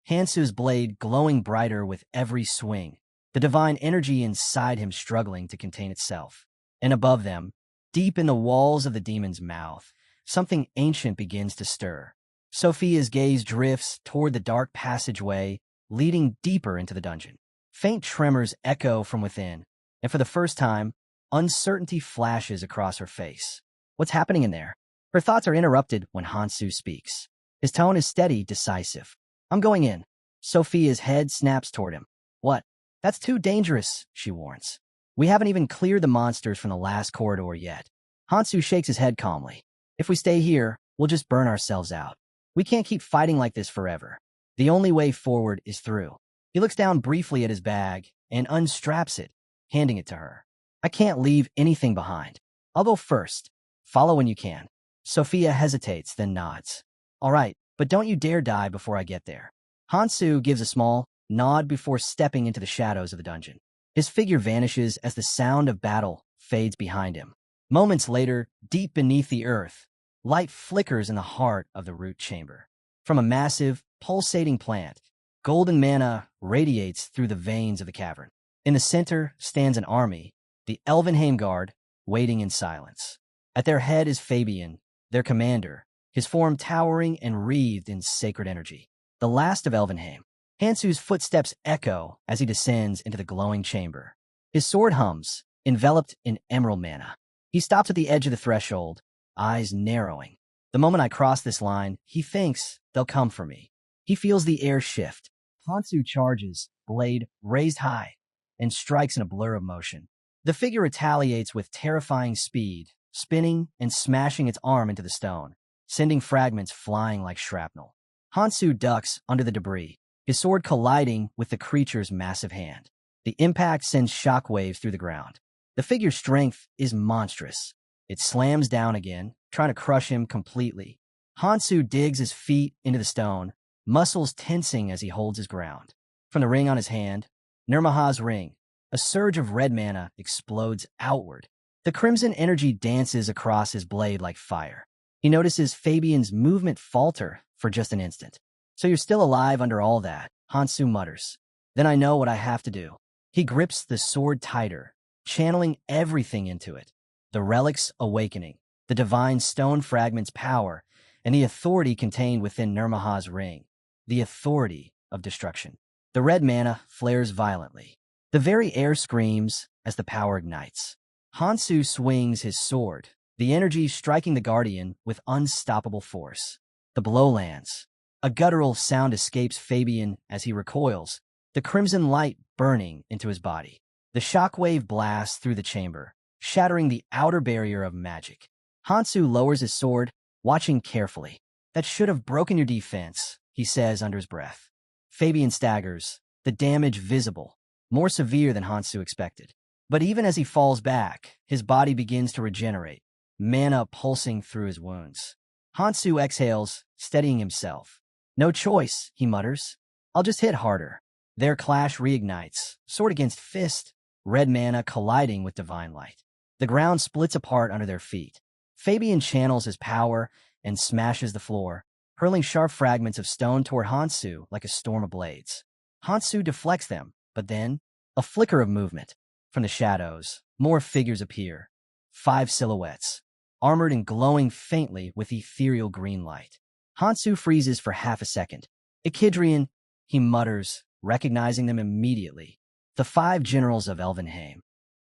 Hansu's blade glowing brighter with every swing, the divine energy inside him struggling to contain itself. And above them, deep in the walls of the demon's mouth, something ancient begins to stir. Sophia's gaze drifts toward the dark passageway leading deeper into the dungeon. Faint tremors echo from within, and for the first time, uncertainty flashes across her face. What's happening in there? Her thoughts are interrupted when Hansu speaks. His tone is steady, decisive. I'm going in. Sophia's head snaps toward him. What? That's too dangerous, she warns. We haven't even cleared the monsters from the last corridor yet. Hansu shakes his head calmly. If we stay here, we'll just burn ourselves out. We can't keep fighting like this forever. The only way forward is through. He looks down briefly at his bag and unstraps it, handing it to her. I can't leave anything behind. I'll go first. Follow when you can. Sophia hesitates, then nods. All right, but don't you dare die before I get there. Hansu gives a small nod before stepping into the shadows of the dungeon. His figure vanishes as the sound of battle fades behind him. Moments later, deep beneath the earth, light flickers in the heart of the root chamber. From a massive, pulsating plant, golden mana radiates through the veins of the cavern. In the center stands an army, the Elvenheim Guard, waiting in silence. At their head is Fabian, their commander, his form towering and wreathed in sacred energy. The last of Elvenheim. Hansu's footsteps echo as he descends into the glowing chamber. His sword hums, enveloped in emerald mana. He stops at the edge of the threshold, eyes narrowing. The moment I cross this line, he thinks they'll come for me. He feels the air shift. Hansu charges, blade raised high, and strikes in a blur of motion. The figure retaliates with terrifying speed, spinning and smashing its arm into the stone, sending fragments flying like shrapnel. Hansu ducks under the debris, his sword colliding with the creature's massive hand. The impact sends shockwaves through the ground. The figure's strength is monstrous. It slams down again, trying to crush him completely. Hansu digs his feet into the stone, muscles tensing as he holds his ground. From the ring on his hand, Nirmaha's ring, a surge of red mana explodes outward. The crimson energy dances across his blade like fire. He notices Fabian's movement falter for just an instant. "So you're still alive under all that," Hansu mutters. "Then I know what I have to do." He grips the sword tighter, channeling everything into it. The relic's awakening, the divine stone fragment's power, and the authority contained within Nirmaha's ring. The authority of destruction. The red mana flares violently. The very air screams as the power ignites. Hansu swings his sword, the energy striking the guardian with unstoppable force. The blow lands. A guttural sound escapes Fabian as he recoils, the crimson light burning into his body. The shockwave blasts through the chamber, shattering the outer barrier of magic. Hansu lowers his sword, watching carefully. "That should have broken your defense," he says under his breath. Fabian staggers, the damage visible, more severe than Hansu expected. But even as he falls back, his body begins to regenerate, mana pulsing through his wounds. Hansu exhales, steadying himself. "No choice," he mutters. "I'll just hit harder." Their clash reignites, sword against fist, red mana colliding with divine light. The ground splits apart under their feet. Fabian channels his power and smashes the floor, hurling sharp fragments of stone toward Hansu like a storm of blades. Hansu deflects them, but then, a flicker of movement. From the shadows, more figures appear. 5 silhouettes, armored and glowing faintly with ethereal green light. Hansu freezes for half a second. "Echidrian," he mutters, recognizing them immediately. The 5 generals of Elvenheim.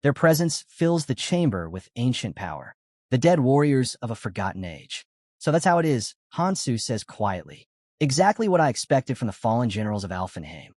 Their presence fills the chamber with ancient power. The dead warriors of a forgotten age. "So that's how it is," Hansu says quietly. "Exactly what I expected from the fallen generals of Alfenheim.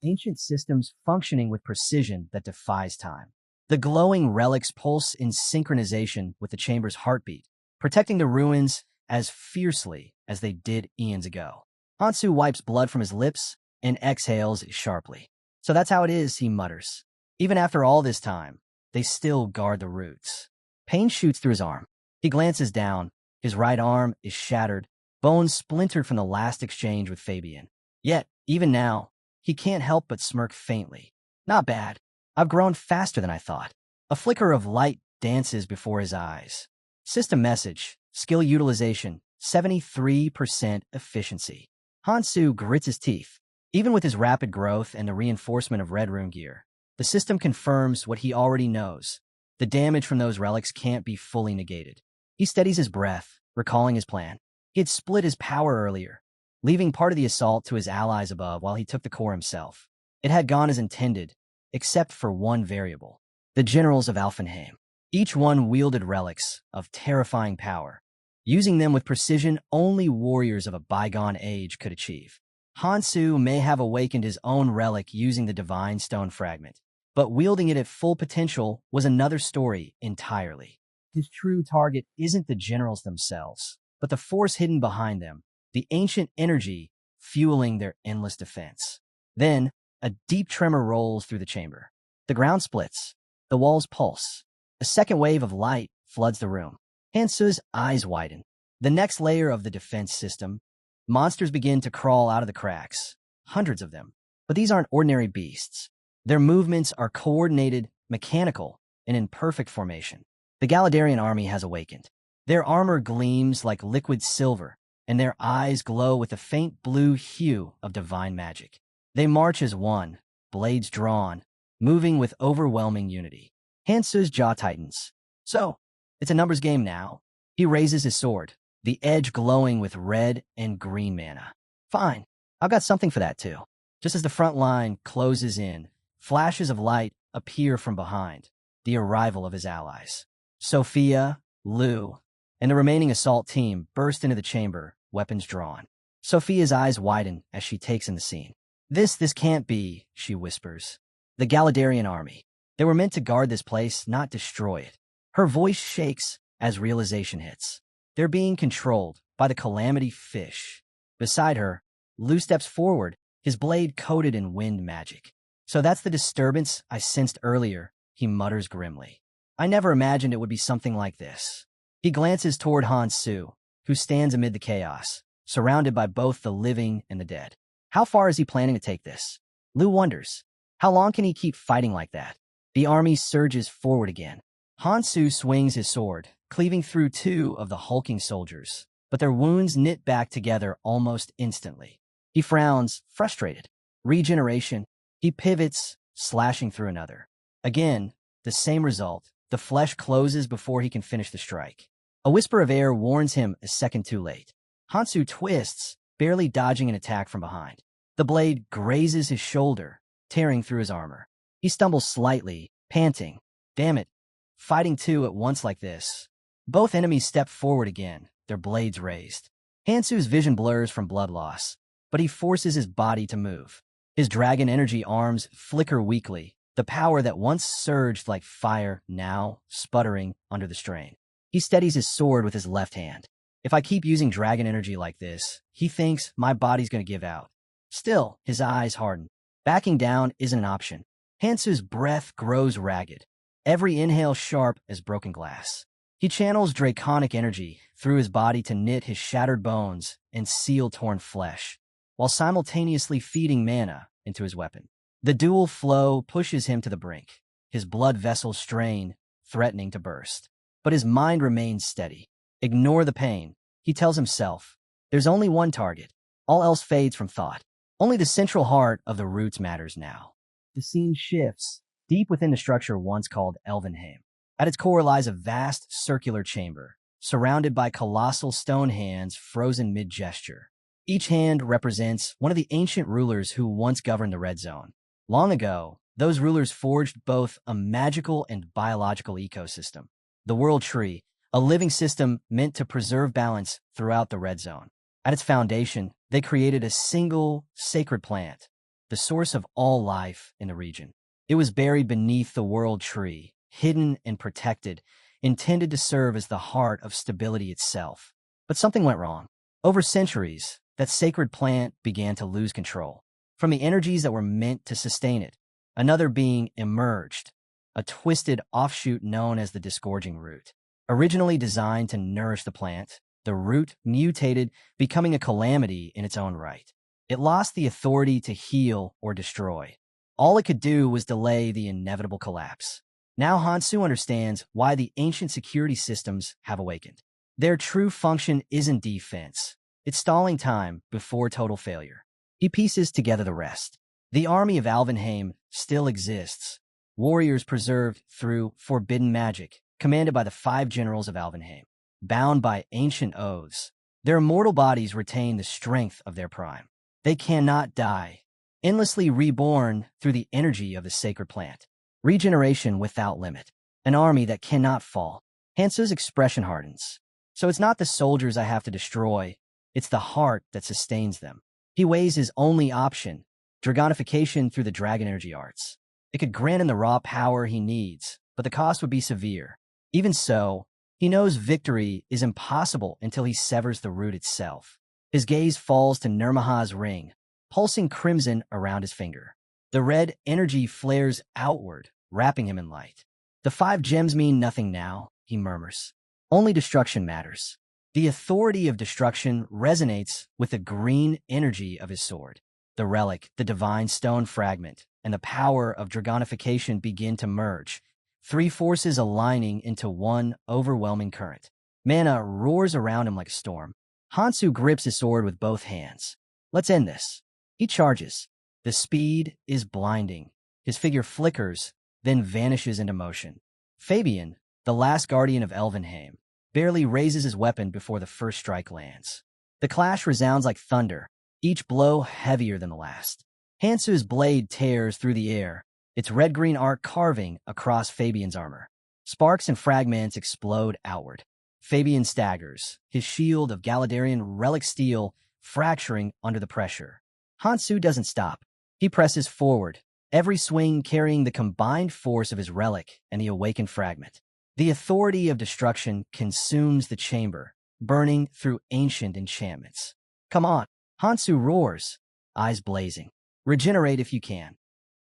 Ancient systems functioning with precision that defies time." The glowing relics pulse in synchronization with the chamber's heartbeat, protecting the ruins as fiercely as they did eons ago. Hansu wipes blood from his lips and exhales sharply. "So that's how it is," he mutters. "Even after all this time, they still guard the roots." Pain shoots through his arm. He glances down. His right arm is shattered, bones splintered from the last exchange with Fabian. Yet, even now, he can't help but smirk faintly. "Not bad. I've grown faster than I thought." A flicker of light dances before his eyes. System message, skill utilization, 73% efficiency. Hansu grits his teeth. Even with his rapid growth and the reinforcement of Red Rune gear, the system confirms what he already knows. The damage from those relics can't be fully negated. He steadies his breath, recalling his plan. He had split his power earlier, leaving part of the assault to his allies above while he took the core himself. It had gone as intended, except for one variable. The generals of Alfenheim. Each one wielded relics of terrifying power, using them with precision only warriors of a bygone age could achieve. Hansu may have awakened his own relic using the divine stone fragment, but wielding it at full potential was another story entirely. His true target isn't the generals themselves, but the force hidden behind them, the ancient energy fueling their endless defense. Then, a deep tremor rolls through the chamber. The ground splits. The walls pulse. A second wave of light floods the room. Hansu's eyes widen. The next layer of the defense system. Monsters begin to crawl out of the cracks. Hundreds of them. But these aren't ordinary beasts. Their movements are coordinated, mechanical, and in perfect formation. The Galadarian army has awakened. Their armor gleams like liquid silver, and their eyes glow with a faint blue hue of divine magic. They march as one, blades drawn, moving with overwhelming unity. Hansu's jaw tightens. "So, it's a numbers game now." He raises his sword, the edge glowing with red and green mana. "Fine, I've got something for that too." Just as the front line closes in, flashes of light appear from behind, the arrival of his allies. Sophia, Lu, and the remaining assault team burst into the chamber, weapons drawn. Sophia's eyes widen as she takes in the scene. This can't be," she whispers. "The Galadarian army. They were meant to guard this place, not destroy it." Her voice shakes as realization hits. They're being controlled by the Calamity Fish. Beside her, Lu steps forward, his blade coated in wind magic. So that's the disturbance I sensed earlier, he mutters grimly. I never imagined it would be something like this. He glances toward Hansu, who stands amid the chaos, surrounded by both the living and the dead. How far is he planning to take this? Liu wonders. How long can he keep fighting like that? The army surges forward again. Hansu swings his sword, cleaving through two of the hulking soldiers, but their wounds knit back together almost instantly. He frowns, frustrated. Regeneration. He pivots, slashing through another. Again, the same result. The flesh closes before he can finish the strike. A whisper of air warns him a second too late. Hansu twists, barely dodging an attack from behind. The blade grazes his shoulder, tearing through his armor. He stumbles slightly, panting. Damn it. Fighting two at once like this. Both enemies step forward again, their blades raised. Hansu's vision blurs from blood loss, but he forces his body to move. His dragon energy arms flicker weakly, the power that once surged like fire now sputtering under the strain. He steadies his sword with his left hand. If I keep using dragon energy like this, he thinks my body's going to give out. Still, his eyes harden. Backing down isn't an option. Hansu's breath grows ragged, every inhale sharp as broken glass. He channels draconic energy through his body to knit his shattered bones and seal torn flesh, while simultaneously feeding mana into his weapon. The dual flow pushes him to the brink, his blood vessels strain, threatening to burst. But his mind remains steady. Ignore the pain, he tells himself. There's only one target. All else fades from thought. Only the central heart of the roots matters now. The scene shifts, deep within the structure once called Elvenheim. At its core lies a vast circular chamber, surrounded by colossal stone hands frozen mid-gesture. Each hand represents one of the ancient rulers who once governed the Red Zone. Long ago, those rulers forged both a magical and biological ecosystem. The World Tree, a living system meant to preserve balance throughout the Red Zone. At its foundation, they created a single sacred plant, the source of all life in the region. It was buried beneath the World Tree, hidden and protected, intended to serve as the heart of stability itself. But something went wrong. Over centuries, that sacred plant began to lose control. From the energies that were meant to sustain it, another being emerged, a twisted offshoot known as the disgorging root. Originally designed to nourish the plant, the root mutated, becoming a calamity in its own right. It lost the authority to heal or destroy. All it could do was delay the inevitable collapse. Now Hansu understands why the ancient security systems have awakened. Their true function isn't defense. It's stalling time before total failure. He pieces together the rest. The army of Alvenheim still exists. Warriors preserved through forbidden magic, commanded by the 5 generals of Alvenheim, bound by ancient oaths. Their immortal bodies retain the strength of their prime. They cannot die, endlessly reborn through the energy of the sacred plant. Regeneration without limit. An army that cannot fall. Hansu's expression hardens. So it's not the soldiers I have to destroy, it's the heart that sustains them. He weighs his only option, dragonification through the dragon energy arts. It could grant him the raw power he needs, but the cost would be severe. Even so, he knows victory is impossible until he severs the root itself. His gaze falls to Nirmaha's ring, pulsing crimson around his finger. The red energy flares outward, wrapping him in light. The 5 gems mean nothing now, he murmurs. Only destruction matters. The authority of destruction resonates with the green energy of his sword. The relic, the divine stone fragment, and the power of dragonification begin to merge, 3 forces aligning into one overwhelming current. Mana roars around him like a storm. Hansu grips his sword with both hands. Let's end this. He charges. The speed is blinding. His figure flickers, then vanishes into motion. Fabian, the last guardian of Elvenheim, barely raises his weapon before the first strike lands. The clash resounds like thunder, each blow heavier than the last. Hansu's blade tears through the air, its red-green arc carving across Fabian's armor. Sparks and fragments explode outward. Fabian staggers, his shield of Galadarian relic steel fracturing under the pressure. Hansu doesn't stop. He presses forward, every swing carrying the combined force of his relic and the awakened fragment. The authority of destruction consumes the chamber, burning through ancient enchantments. Come on, Hansu roars. eyes blazing. Regenerate if you can.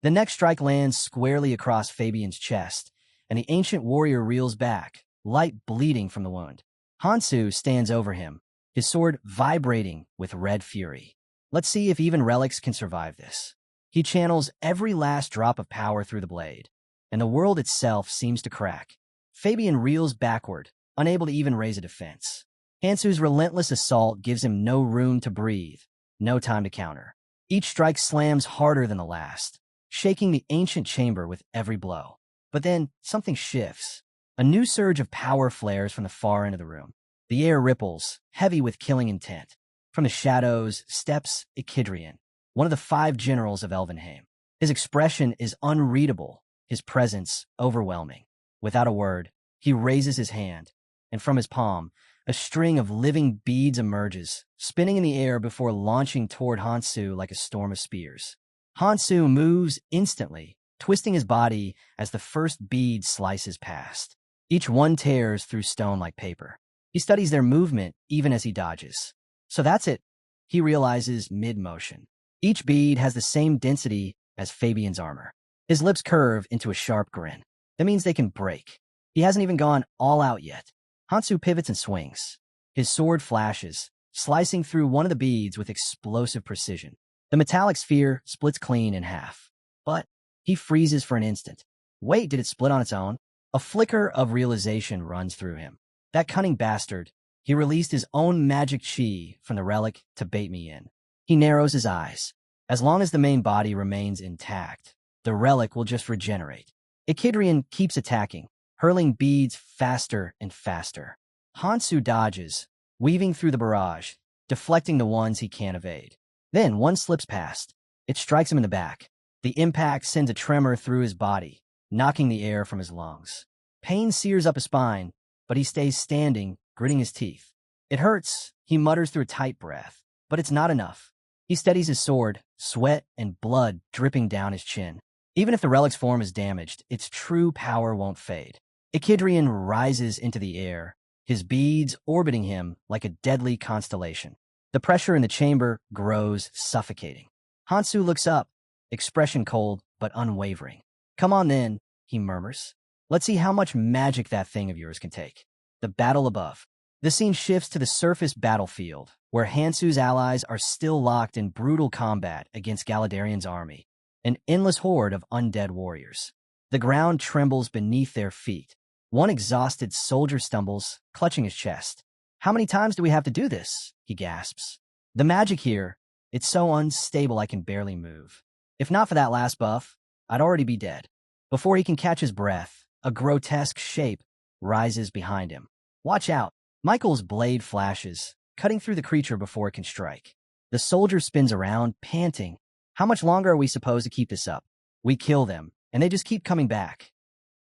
The next strike lands squarely across Fabian's chest, and the ancient warrior reels back, light bleeding from the wound. Hansu stands over him, his sword vibrating with red fury. Let's see if even relics can survive this. He channels every last drop of power through the blade, and the world itself seems to crack. Fabian reels backward, unable to even raise a defense. Hansu's relentless assault gives him no room to breathe, no time to counter. Each strike slams harder than the last, shaking the ancient chamber with every blow. But then, something shifts. A new surge of power flares from the far end of the room. The air ripples, heavy with killing intent. From the shadows steps Echidrian, one of the 5 generals of Elvenheim. His expression is unreadable, his presence overwhelming. Without a word, he raises his hand, and from his palm, a string of living beads emerges, spinning in the air before launching toward Hansu like a storm of spears. Hansu moves instantly, twisting his body as the first bead slices past. Each one tears through stone like paper. He studies their movement even as he dodges. So that's it, he realizes mid-motion. Each bead has the same density as Fabian's armor. His lips curve into a sharp grin. That means they can break. He hasn't even gone all out yet. Hansu pivots and swings. His sword flashes, slicing through one of the beads with explosive precision. The metallic sphere splits clean in half. But he freezes for an instant. Wait, did it split on its own? A flicker of realization runs through him. That cunning bastard. He released his own magic chi from the relic to bait me in. He narrows his eyes. As long as the main body remains intact, the relic will just regenerate. Echidrian keeps attacking, hurling beads faster and faster. Hansu dodges, weaving through the barrage, deflecting the ones he can't evade. Then one slips past. It strikes him in the back. The impact sends a tremor through his body, knocking the air from his lungs. Pain sears up his spine, but he stays standing, gritting his teeth. It hurts, he mutters through a tight breath, but it's not enough. He steadies his sword, sweat and blood dripping down his chin. Even if the relic's form is damaged, its true power won't fade. Echidrian rises into the air, his beads orbiting him like a deadly constellation. The pressure in the chamber grows suffocating. Hansu looks up, expression cold but unwavering. Come on then, he murmurs. Let's see how much magic that thing of yours can take. The battle above. The scene shifts to the surface battlefield, where Hansu's allies are still locked in brutal combat against Galadarian's army, an endless horde of undead warriors. The ground trembles beneath their feet. One exhausted soldier stumbles, clutching his chest. How many times do we have to do this? He gasps. The magic here, it's so unstable I can barely move. If not for that last buff, I'd already be dead. Before he can catch his breath, a grotesque shape rises behind him. Watch out! Michael's blade flashes, cutting through the creature before it can strike. The soldier spins around, panting. How much longer are we supposed to keep this up? We kill them, and they just keep coming back.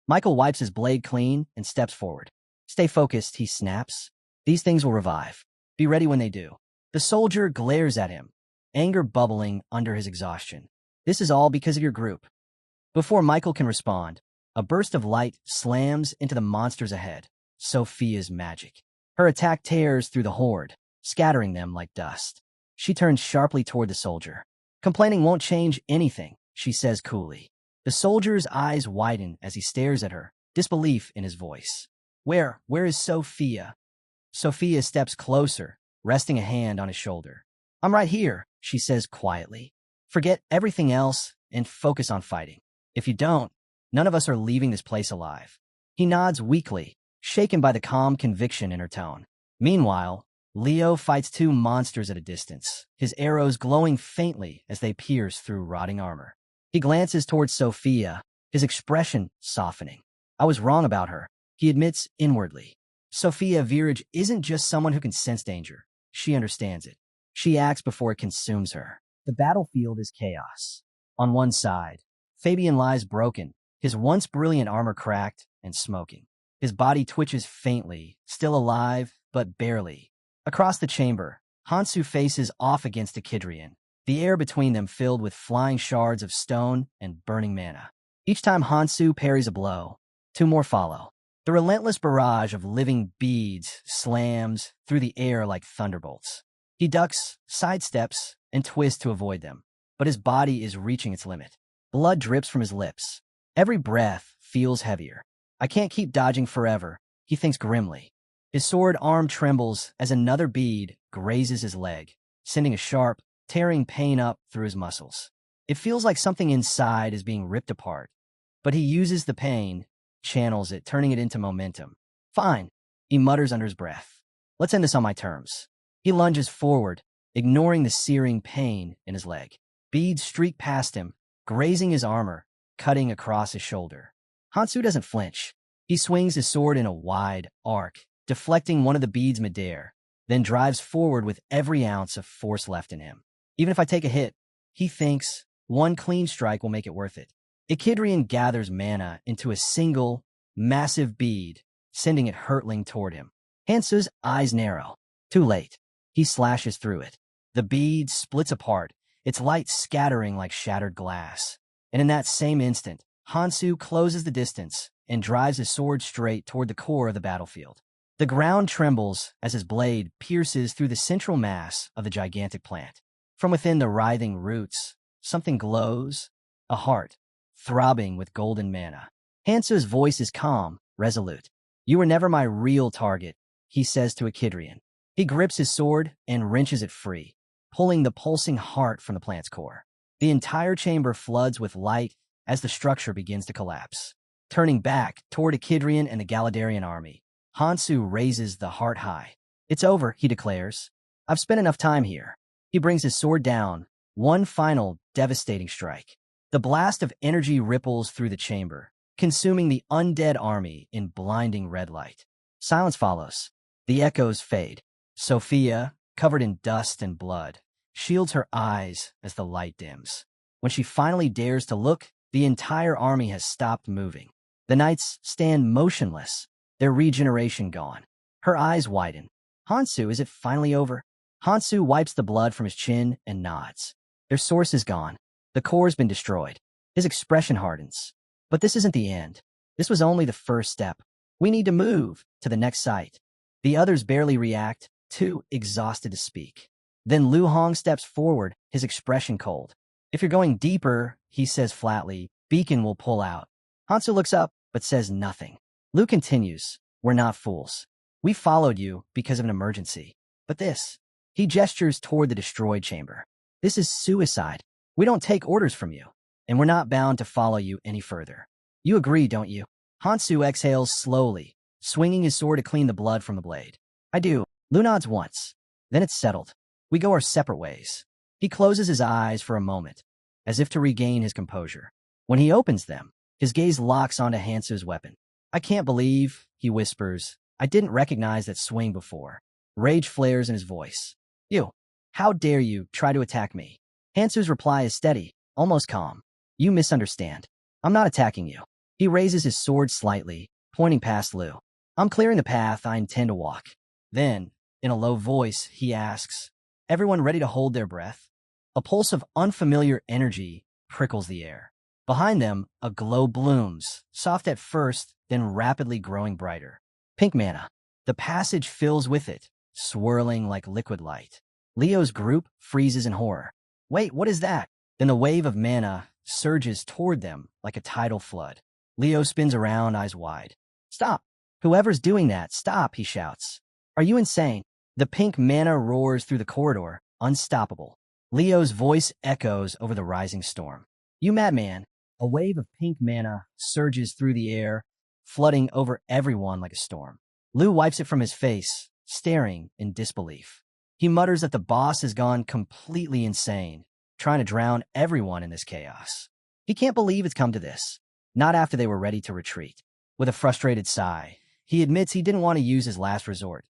Michael wipes his blade clean and steps forward. Stay focused, he snaps. These things will revive. Be ready when they do. The soldier glares at him, anger bubbling under his exhaustion. This is all because of your group. Before Michael can respond, a burst of light slams into the monsters ahead. Sophia's magic. Her attack tears through the horde, scattering them like dust. She turns sharply toward the soldier. Complaining won't change anything, she says coolly. The soldier's eyes widen as he stares at her, disbelief in his voice. Where is Sophia? Sophia steps closer, resting a hand on his shoulder. I'm right here, she says quietly. Forget everything else and focus on fighting. If you don't, none of us are leaving this place alive. He nods weakly, shaken by the calm conviction in her tone. Meanwhile, Leo fights 2 monsters at a distance, his arrows glowing faintly as they pierce through rotting armor. He glances towards Sophia, his expression softening. I was wrong about her, he admits inwardly. Sophia Virage isn't just someone who can sense danger. She understands it. She acts before it consumes her. The battlefield is chaos. On one side, Fabian lies broken, his once brilliant armor cracked and smoking. His body twitches faintly, still alive, but barely. Across the chamber, Hansu faces off against Echidrian, the air between them filled with flying shards of stone and burning mana. Each time Hansu parries a blow, 2 more follow. The relentless barrage of living beads slams through the air like thunderbolts. He ducks, sidesteps, and twists to avoid them, but his body is reaching its limit. Blood drips from his lips. Every breath feels heavier. I can't keep dodging forever, he thinks grimly. His sword arm trembles as another bead grazes his leg, sending a sharp, tearing pain up through his muscles. It feels like something inside is being ripped apart, but he uses the pain, channels it, turning it into momentum. Fine, he mutters under his breath. Let's end this on my terms. He lunges forward, ignoring the searing pain in his leg. Beads streak past him, grazing his armor, cutting across his shoulder. Hansu doesn't flinch. He swings his sword in a wide arc, deflecting one of the beads midair, then drives forward with every ounce of force left in him. Even if I take a hit, he thinks, one clean strike will make it worth it. Echidrian gathers mana into a single, massive bead, sending it hurtling toward him. Hansu's eyes narrow. Too late. He slashes through it. The bead splits apart, its light scattering like shattered glass. And in that same instant, Hansu closes the distance and drives his sword straight toward the core of the battlefield. The ground trembles as his blade pierces through the central mass of the gigantic plant. From within the writhing roots, something glows, a heart, throbbing with golden mana. Hansu's voice is calm, resolute. You were never my real target, he says to Echidrian. He grips his sword and wrenches it free, pulling the pulsing heart from the plant's core. The entire chamber floods with light as the structure begins to collapse. Turning back toward Echidrian and the Galadarian army, Hansu raises the heart high. It's over, he declares. I've spent enough time here. He brings his sword down, one final devastating strike. The blast of energy ripples through the chamber, consuming the undead army in blinding red light. Silence follows. The echoes fade. Sophia, covered in dust and blood, shields her eyes as the light dims. When she finally dares to look, the entire army has stopped moving. The knights stand motionless, their regeneration gone. Her eyes widen. Hansu, is it finally over? Hansu wipes the blood from his chin and nods. Their source is gone. The core's been destroyed. His expression hardens. But this isn't the end. This was only the first step. We need to move to the next site. The others barely react, too exhausted to speak. Then Lu Hong steps forward, his expression cold. If you're going deeper, he says flatly, Beacon will pull out. Hansu looks up, but says nothing. Lu continues, we're not fools. We followed you because of an emergency. But this, he gestures toward the destroyed chamber. This is suicide. We don't take orders from you, and we're not bound to follow you any further. You agree, don't you? Hansu exhales slowly, swinging his sword to clean the blood from the blade. I do. Lu nods once. Then it's settled. We go our separate ways. He closes his eyes for a moment, as if to regain his composure. When he opens them, his gaze locks onto Hansu's weapon. I can't believe, he whispers, I didn't recognize that swing before. Rage flares in his voice. You, how dare you try to attack me? Hansu's reply is steady, almost calm. You misunderstand. I'm not attacking you. He raises his sword slightly, pointing past Lu. I'm clearing the path I intend to walk. Then, in a low voice, he asks, everyone ready to hold their breath? A pulse of unfamiliar energy prickles the air. Behind them, a glow blooms, soft at first, then rapidly growing brighter. Pink mana. The passage fills with it, swirling like liquid light. Leo's group freezes in horror. Wait, what is that? Then the wave of mana surges toward them like a tidal flood. Leo spins around, eyes wide. Stop! Whoever's doing that, stop, he shouts. Are you insane? The pink mana roars through the corridor, unstoppable. Leo's voice echoes over the rising storm. You madman! A wave of pink mana surges through the air, flooding over everyone like a storm. Lu wipes it from his face, staring in disbelief. He mutters that the boss has gone completely insane, trying to drown everyone in this chaos. He can't believe it's come to this. Not after they were ready to retreat. With a frustrated sigh, he admits he didn't want to use his last resort.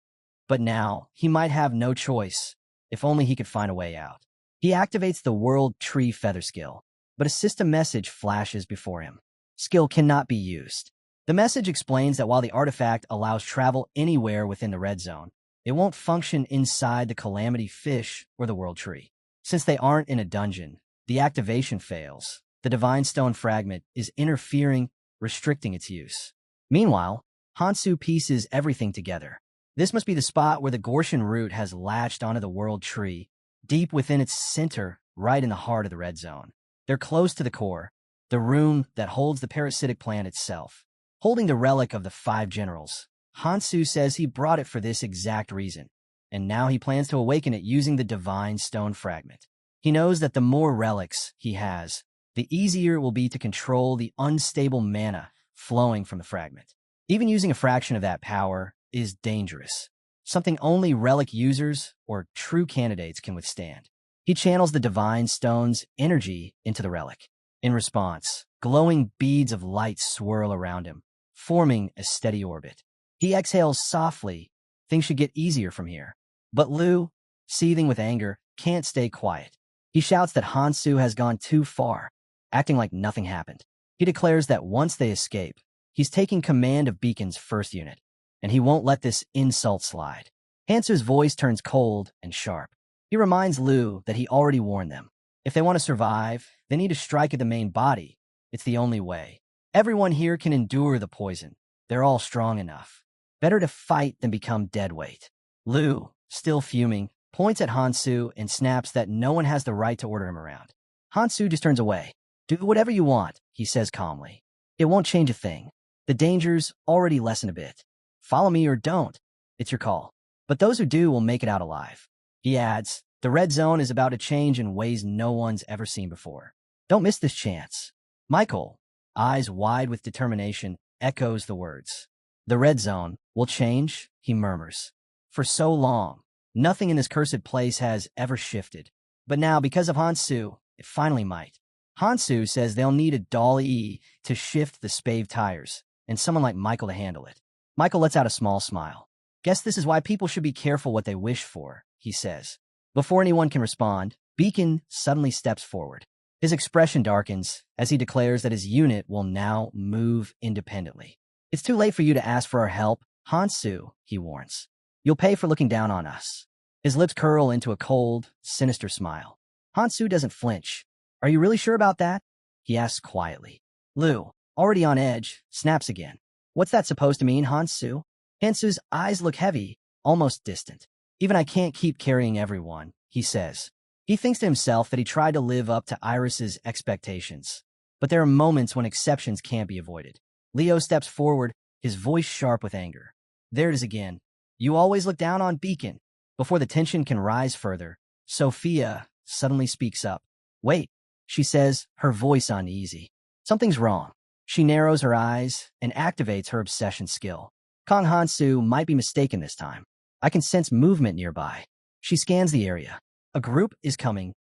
But now, he might have no choice, if only he could find a way out. He activates the World Tree Feather skill, but a system message flashes before him. Skill cannot be used. The message explains that while the artifact allows travel anywhere within the red zone, it won't function inside the Calamity Fish or the World Tree. Since they aren't in a dungeon, the activation fails. The Divine Stone fragment is interfering, restricting its use. Meanwhile, Hansu pieces everything together. This must be the spot where the Gorshan root has latched onto the World Tree, deep within its center, right in the heart of the red zone. They're close to the core, the room that holds the parasitic plant itself. Holding the relic of the five generals, Hansu says he brought it for this exact reason, and now he plans to awaken it using the divine stone fragment. He knows that the more relics he has, the easier it will be to control the unstable mana flowing from the fragment. Even using a fraction of that power is dangerous, something only relic users or true candidates can withstand. He channels the divine stone's energy into the relic. In response, glowing beads of light swirl around him, forming a steady orbit. He exhales softly. Things should get easier from here. But Lu, seething with anger, can't stay quiet. He shouts that Hansu has gone too far, acting like nothing happened. He declares that once they escape, he's taking command of Beacon's first unit, and he won't let this insult slide. Hansu's voice turns cold and sharp. He reminds Lu that he already warned them. If they want to survive, they need to strike at the main body. It's the only way. Everyone here can endure the poison. They're all strong enough. Better to fight than become deadweight. Lu, still fuming, points at Hansu and snaps that no one has the right to order him around. Hansu just turns away. Do whatever you want, he says calmly. It won't change a thing. The dangers already lessen a bit. Follow me or don't. It's your call. But those who do will make it out alive. He adds, the red zone is about to change in ways no one's ever seen before. Don't miss this chance. Michael, eyes wide with determination, echoes the words. The red zone will change, he murmurs. For so long, nothing in this cursed place has ever shifted. But now, because of Hansu, it finally might. Hansu says they'll need a dolly to shift the spave tires, and someone like Michael to handle it. Michael lets out a small smile. Guess this is why people should be careful what they wish for, he says. Before anyone can respond, Beacon suddenly steps forward. His expression darkens as he declares that his unit will now move independently. It's too late for you to ask for our help, Hansu, he warns. You'll pay for looking down on us. His lips curl into a cold, sinister smile. Hansu doesn't flinch. Are you really sure about that? He asks quietly. Lu, already on edge, snaps again. What's that supposed to mean, Hansu? Hansu's eyes look heavy, almost distant. Even I can't keep carrying everyone, he says. He thinks to himself that he tried to live up to Iris's expectations. But there are moments when exceptions can't be avoided. Leo steps forward, his voice sharp with anger. There it is again. You always look down on Beacon. Before the tension can rise further, Sophia suddenly speaks up. Wait, she says, her voice uneasy. Something's wrong. She narrows her eyes and activates her obsession skill. Kong Hansu might be mistaken this time. I can sense movement nearby. She scans the area. A group is coming.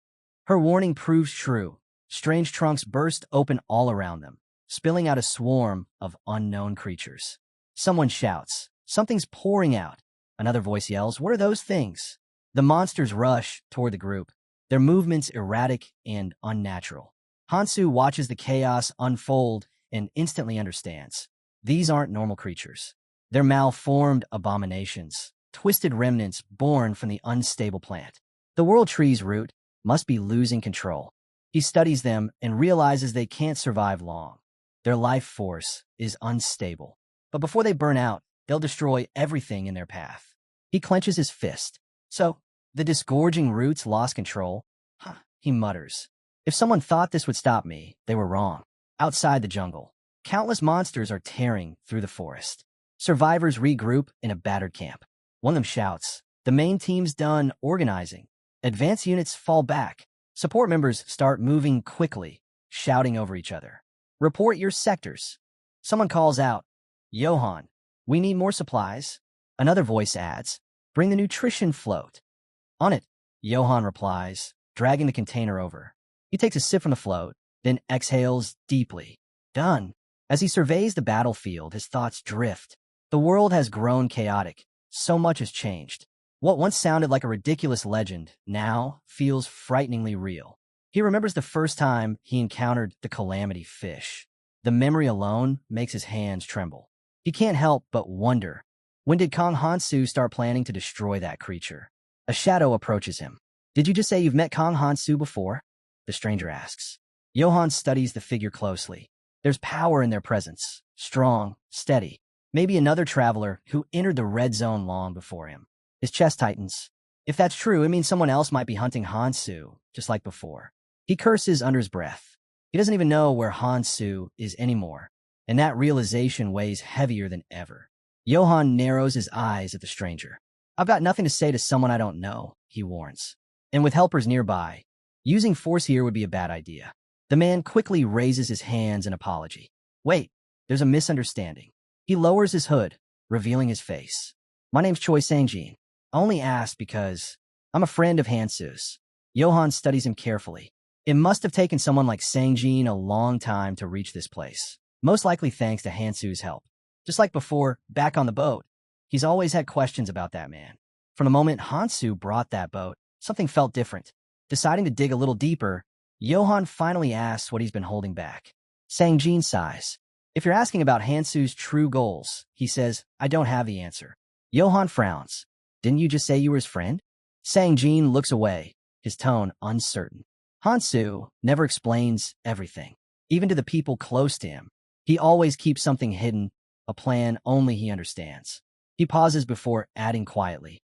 Her warning proves true. Strange trunks burst open all around them, spilling out a swarm of unknown creatures. Someone shouts. Something's pouring out. Another voice yells, what are those things? The monsters rush toward the group, their movements erratic and unnatural. Hansu watches the chaos unfold and instantly understands. These aren't normal creatures. They're malformed abominations, twisted remnants born from the unstable plant. The world tree's root must be losing control. He studies them and realizes they can't survive long. Their life force is unstable. But before they burn out, they'll destroy everything in their path. He clenches his fist. So, the disgorging roots lost control? Huh, he mutters. If someone thought this would stop me, they were wrong. Outside the jungle, countless monsters are tearing through the forest. Survivors regroup in a battered camp. One of them shouts, the main team's done organizing. Advance units fall back. Support members start moving quickly, shouting over each other. Report your sectors. Someone calls out, Johann, we need more supplies. Another voice adds, bring the nutrition float. On it, Johann replies, dragging the container over. He takes a sip from the float, then exhales deeply. Done. As he surveys the battlefield, his thoughts drift. The world has grown chaotic. So much has changed. What once sounded like a ridiculous legend now feels frighteningly real. He remembers the first time he encountered the calamity fish. The memory alone makes his hands tremble. He can't help but wonder, when did Kong Hansu start planning to destroy that creature? A shadow approaches him. Did you just say you've met Kong Hansu before? The stranger asks. Johann studies the figure closely. There's power in their presence, strong, steady. Maybe another traveler who entered the red zone long before him. His chest tightens. If that's true, it means someone else might be hunting Hansu, just like before. He curses under his breath. He doesn't even know where Hansu is anymore, and that realization weighs heavier than ever. Johann narrows his eyes at the stranger. I've got nothing to say to someone I don't know, he warns. And with helpers nearby, using force here would be a bad idea. The man quickly raises his hands in apology. Wait, there's a misunderstanding. He lowers his hood, revealing his face. My name's Choi Sangjin. I only asked because I'm a friend of Hansu's. Johann studies him carefully. It must have taken someone like Sangjin a long time to reach this place, most likely thanks to Hansu's help. Just like before, back on the boat, he's always had questions about that man. From the moment Hansu brought that boat, something felt different. Deciding to dig a little deeper, Johann finally asks what he's been holding back. Sangjin sighs. If you're asking about Hansu's true goals, he says, I don't have the answer. Johann frowns. Didn't you just say you were his friend? Sangjin looks away, his tone uncertain. Hansu never explains everything, even to the people close to him. He always keeps something hidden, a plan only he understands. He pauses before adding quietly.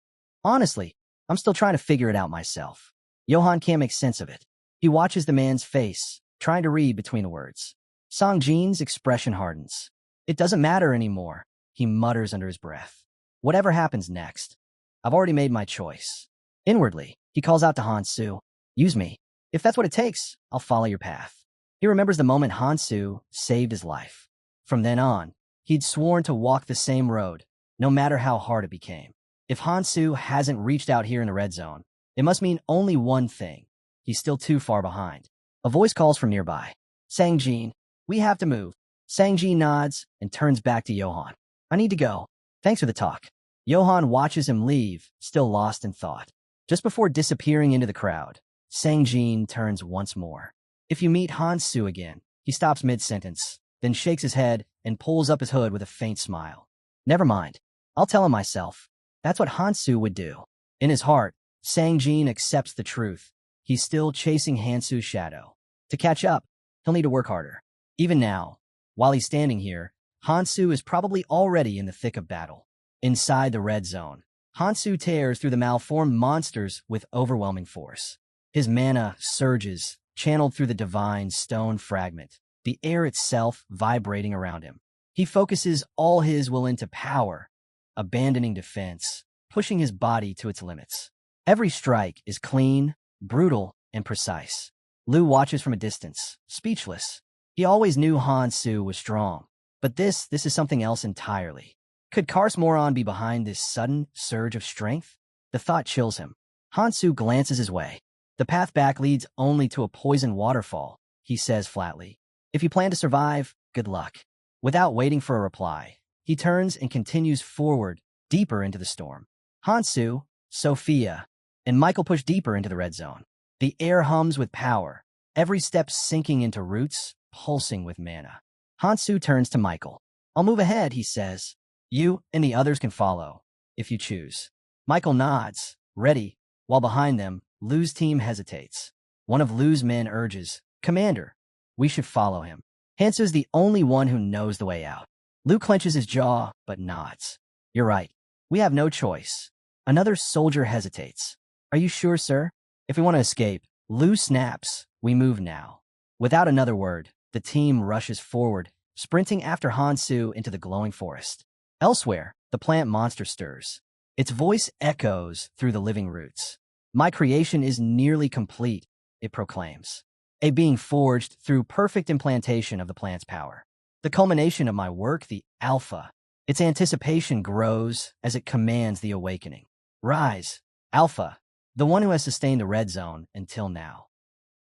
Honestly, I'm still trying to figure it out myself. Johann can't make sense of it. He watches the man's face, trying to read between the words. Sangjin's expression hardens. It doesn't matter anymore, he mutters under his breath. Whatever happens next, I've already made my choice. Inwardly, he calls out to Hansu, use me. If that's what it takes, I'll follow your path. He remembers the moment Hansu saved his life. From then on, he'd sworn to walk the same road, no matter how hard it became. If Hansu hasn't reached out here in the red zone, it must mean only one thing. He's still too far behind. A voice calls from nearby. Sangjin, we have to move. Sangjin nods and turns back to Johann. I need to go. Thanks for the talk. Johann watches him leave, still lost in thought. Just before disappearing into the crowd, Sangjin turns once more. If you meet Hansu again, he stops mid-sentence, then shakes his head and pulls up his hood with a faint smile. Never mind. I'll tell him myself. That's what Hansu would do. In his heart, Sangjin accepts the truth. He's still chasing Hansu's shadow. To catch up, he'll need to work harder. Even now, while he's standing here, Hansu is probably already in the thick of battle. Inside the red zone, Hansu tears through the malformed monsters with overwhelming force. His mana surges, channeled through the divine stone fragment, the air itself vibrating around him. He focuses all his will into power, abandoning defense, pushing his body to its limits. Every strike is clean, brutal, and precise. Lu watches from a distance, speechless. He always knew Hansu was strong, but this is something else entirely. Could Kars Moron be behind this sudden surge of strength? The thought chills him. Hansu glances his way. The path back leads only to a poison waterfall, he says flatly. If you plan to survive, good luck. Without waiting for a reply, he turns and continues forward, deeper into the storm. Hansu, Sophia, and Michael push deeper into the red zone. The air hums with power, every step sinking into roots, pulsing with mana. Hansu turns to Michael. I'll move ahead, he says. You and the others can follow, if you choose. Michael nods, ready, while behind them, Lu's team hesitates. One of Lu's men urges, Commander, we should follow him. Hansu's the only one who knows the way out. Lu clenches his jaw, but nods. You're right. We have no choice. Another soldier hesitates. Are you sure, sir? If we want to escape, Lu snaps. We move now. Without another word, the team rushes forward, sprinting after Hansu into the glowing forest. Elsewhere, the plant monster stirs. Its voice echoes through the living roots. My creation is nearly complete, it proclaims. A being forged through perfect implantation of the plant's power. The culmination of my work, the Alpha. Its anticipation grows as it commands the awakening. Rise, Alpha, the one who has sustained the red zone until now.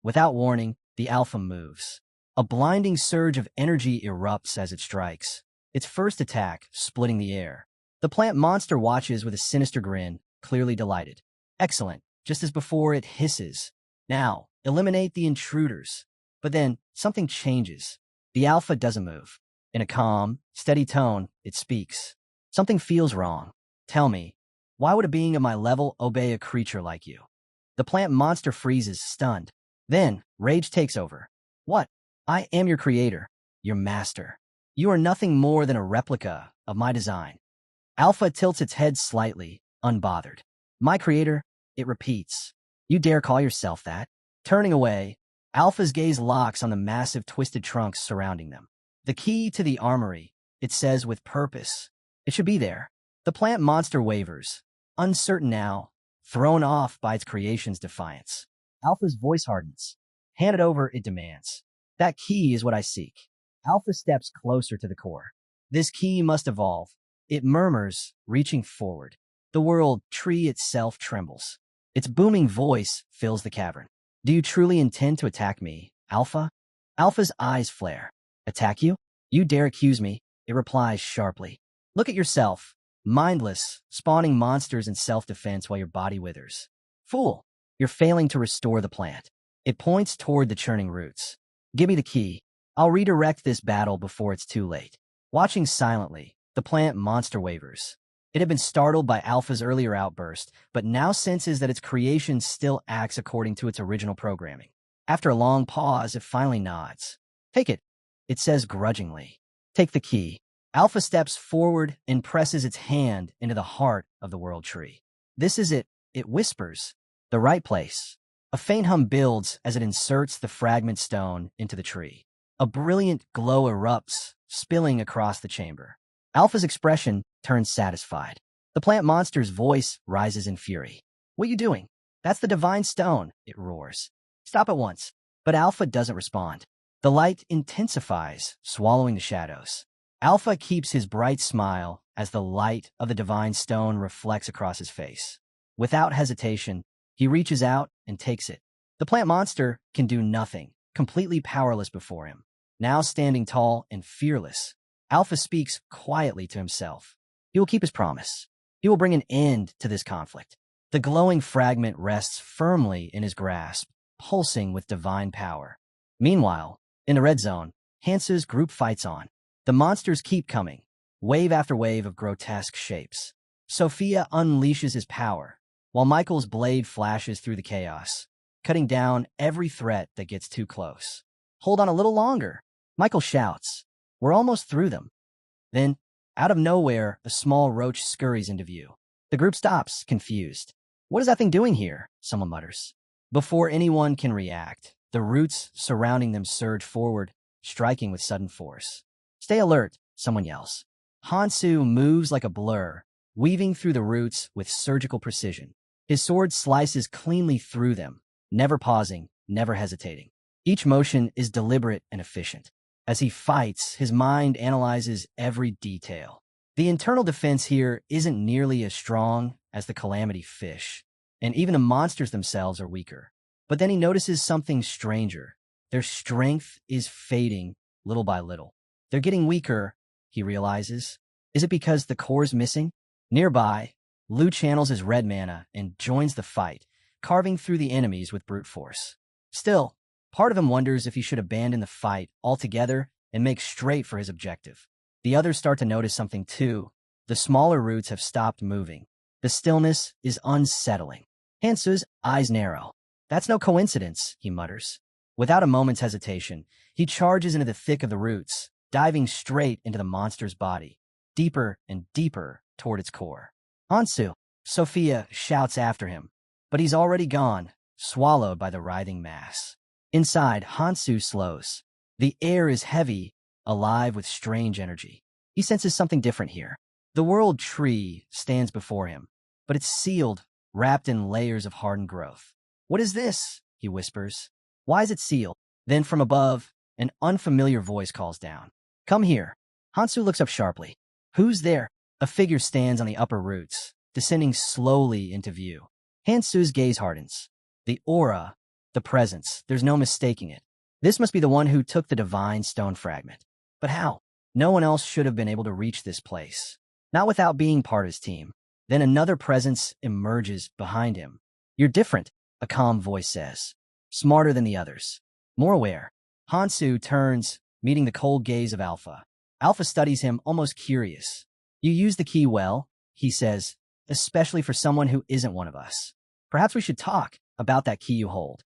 Without warning, the Alpha moves. A blinding surge of energy erupts as it strikes, its first attack splitting the air. The plant monster watches with a sinister grin, clearly delighted. Excellent, just as before it hisses. Now, eliminate the intruders. But then, something changes. The Alpha doesn't move. In a calm, steady tone, it speaks. Something feels wrong. Tell me, why would a being of my level obey a creature like you? The plant monster freezes, stunned. Then, rage takes over. What? I am your creator, your master. You are nothing more than a replica of my design. Alpha tilts its head slightly, unbothered. My creator, It repeats. You dare call yourself that? Turning away, Alpha's gaze locks on the massive twisted trunks surrounding them. The key to the armory, it says with purpose. It should be there. The plant monster wavers, uncertain now, thrown off by its creation's defiance. Alpha's voice hardens. Hand it over, it demands. That key is what I seek. Alpha steps closer to the core. This key must evolve. It murmurs, reaching forward. The world tree itself trembles. Its booming voice fills the cavern. Do you truly intend to attack me, Alpha? Alpha's eyes flare. Attack you? You dare accuse me? It replies sharply. Look at yourself. Mindless, spawning monsters in self-defense while your body withers. Fool, you're failing to restore the plant. It points toward the churning roots. Give me the key. I'll redirect this battle before it's too late. Watching silently, the plant monster wavers. It had been startled by Alpha's earlier outburst, but now senses that its creation still acts according to its original programming. After a long pause, it finally nods. Take it, it says grudgingly. Take the key. Alpha steps forward and presses its hand into the heart of the world tree. This is it, it whispers. The right place. A faint hum builds as it inserts the fragment stone into the tree. A brilliant glow erupts, spilling across the chamber. Alpha's expression turns satisfied. The plant monster's voice rises in fury. What are you doing? That's the divine stone, it roars. Stop at once. But Alpha doesn't respond. The light intensifies, swallowing the shadows. Alpha keeps his bright smile as the light of the divine stone reflects across his face. Without hesitation, he reaches out and takes it. The plant monster can do nothing, completely powerless before him. Now standing tall and fearless, Alpha speaks quietly to himself. He will keep his promise. He will bring an end to this conflict. The glowing fragment rests firmly in his grasp, pulsing with divine power. Meanwhile, in the red zone, Hansu's group fights on. The monsters keep coming, wave after wave of grotesque shapes. Sophia unleashes his power, while Michael's blade flashes through the chaos, cutting down every threat that gets too close. Hold on a little longer, Michael shouts. We're almost through them. Then, out of nowhere, a small roach scurries into view. The group stops, confused. What is that thing doing here? Someone mutters. Before anyone can react, the roots surrounding them surge forward, striking with sudden force. Stay alert, someone yells. Hansu moves like a blur, weaving through the roots with surgical precision. His sword slices cleanly through them, never pausing, never hesitating. Each motion is deliberate and efficient. As he fights, his mind analyzes every detail. The internal defense here isn't nearly as strong as the Calamity Fish, and even the monsters themselves are weaker. But then he notices something stranger. Their strength is fading little by little. They're getting weaker, he realizes. Is it because the core's missing? Nearby, Lu channels his red mana and joins the fight, carving through the enemies with brute force. Still, part of him wonders if he should abandon the fight altogether and make straight for his objective. The others start to notice something too. The smaller roots have stopped moving. The stillness is unsettling. Hansu's eyes narrow. That's no coincidence, he mutters. Without a moment's hesitation, he charges into the thick of the roots, diving straight into the monster's body, deeper and deeper toward its core. Hansu, Sophia shouts after him, but he's already gone, swallowed by the writhing mass. Inside, Hansu slows. The air is heavy, alive with strange energy. He senses something different here. The world tree stands before him, but it's sealed, wrapped in layers of hardened growth. What is this? He whispers. Why is it sealed? Then from above, an unfamiliar voice calls down. Come here. Hansu looks up sharply. Who's there? A figure stands on the upper roots, descending slowly into view. Hansu's gaze hardens. The aura, the presence, there's no mistaking it. This must be the one who took the divine stone fragment. But how? No one else should have been able to reach this place. Not without being part of his team. Then another presence emerges behind him. You're different, a calm voice says. Smarter than the others. More aware. Hansu turns, meeting the cold gaze of Alpha. Alpha studies him, almost curious. You use the key well, he says, especially for someone who isn't one of us. Perhaps we should talk about that key you hold.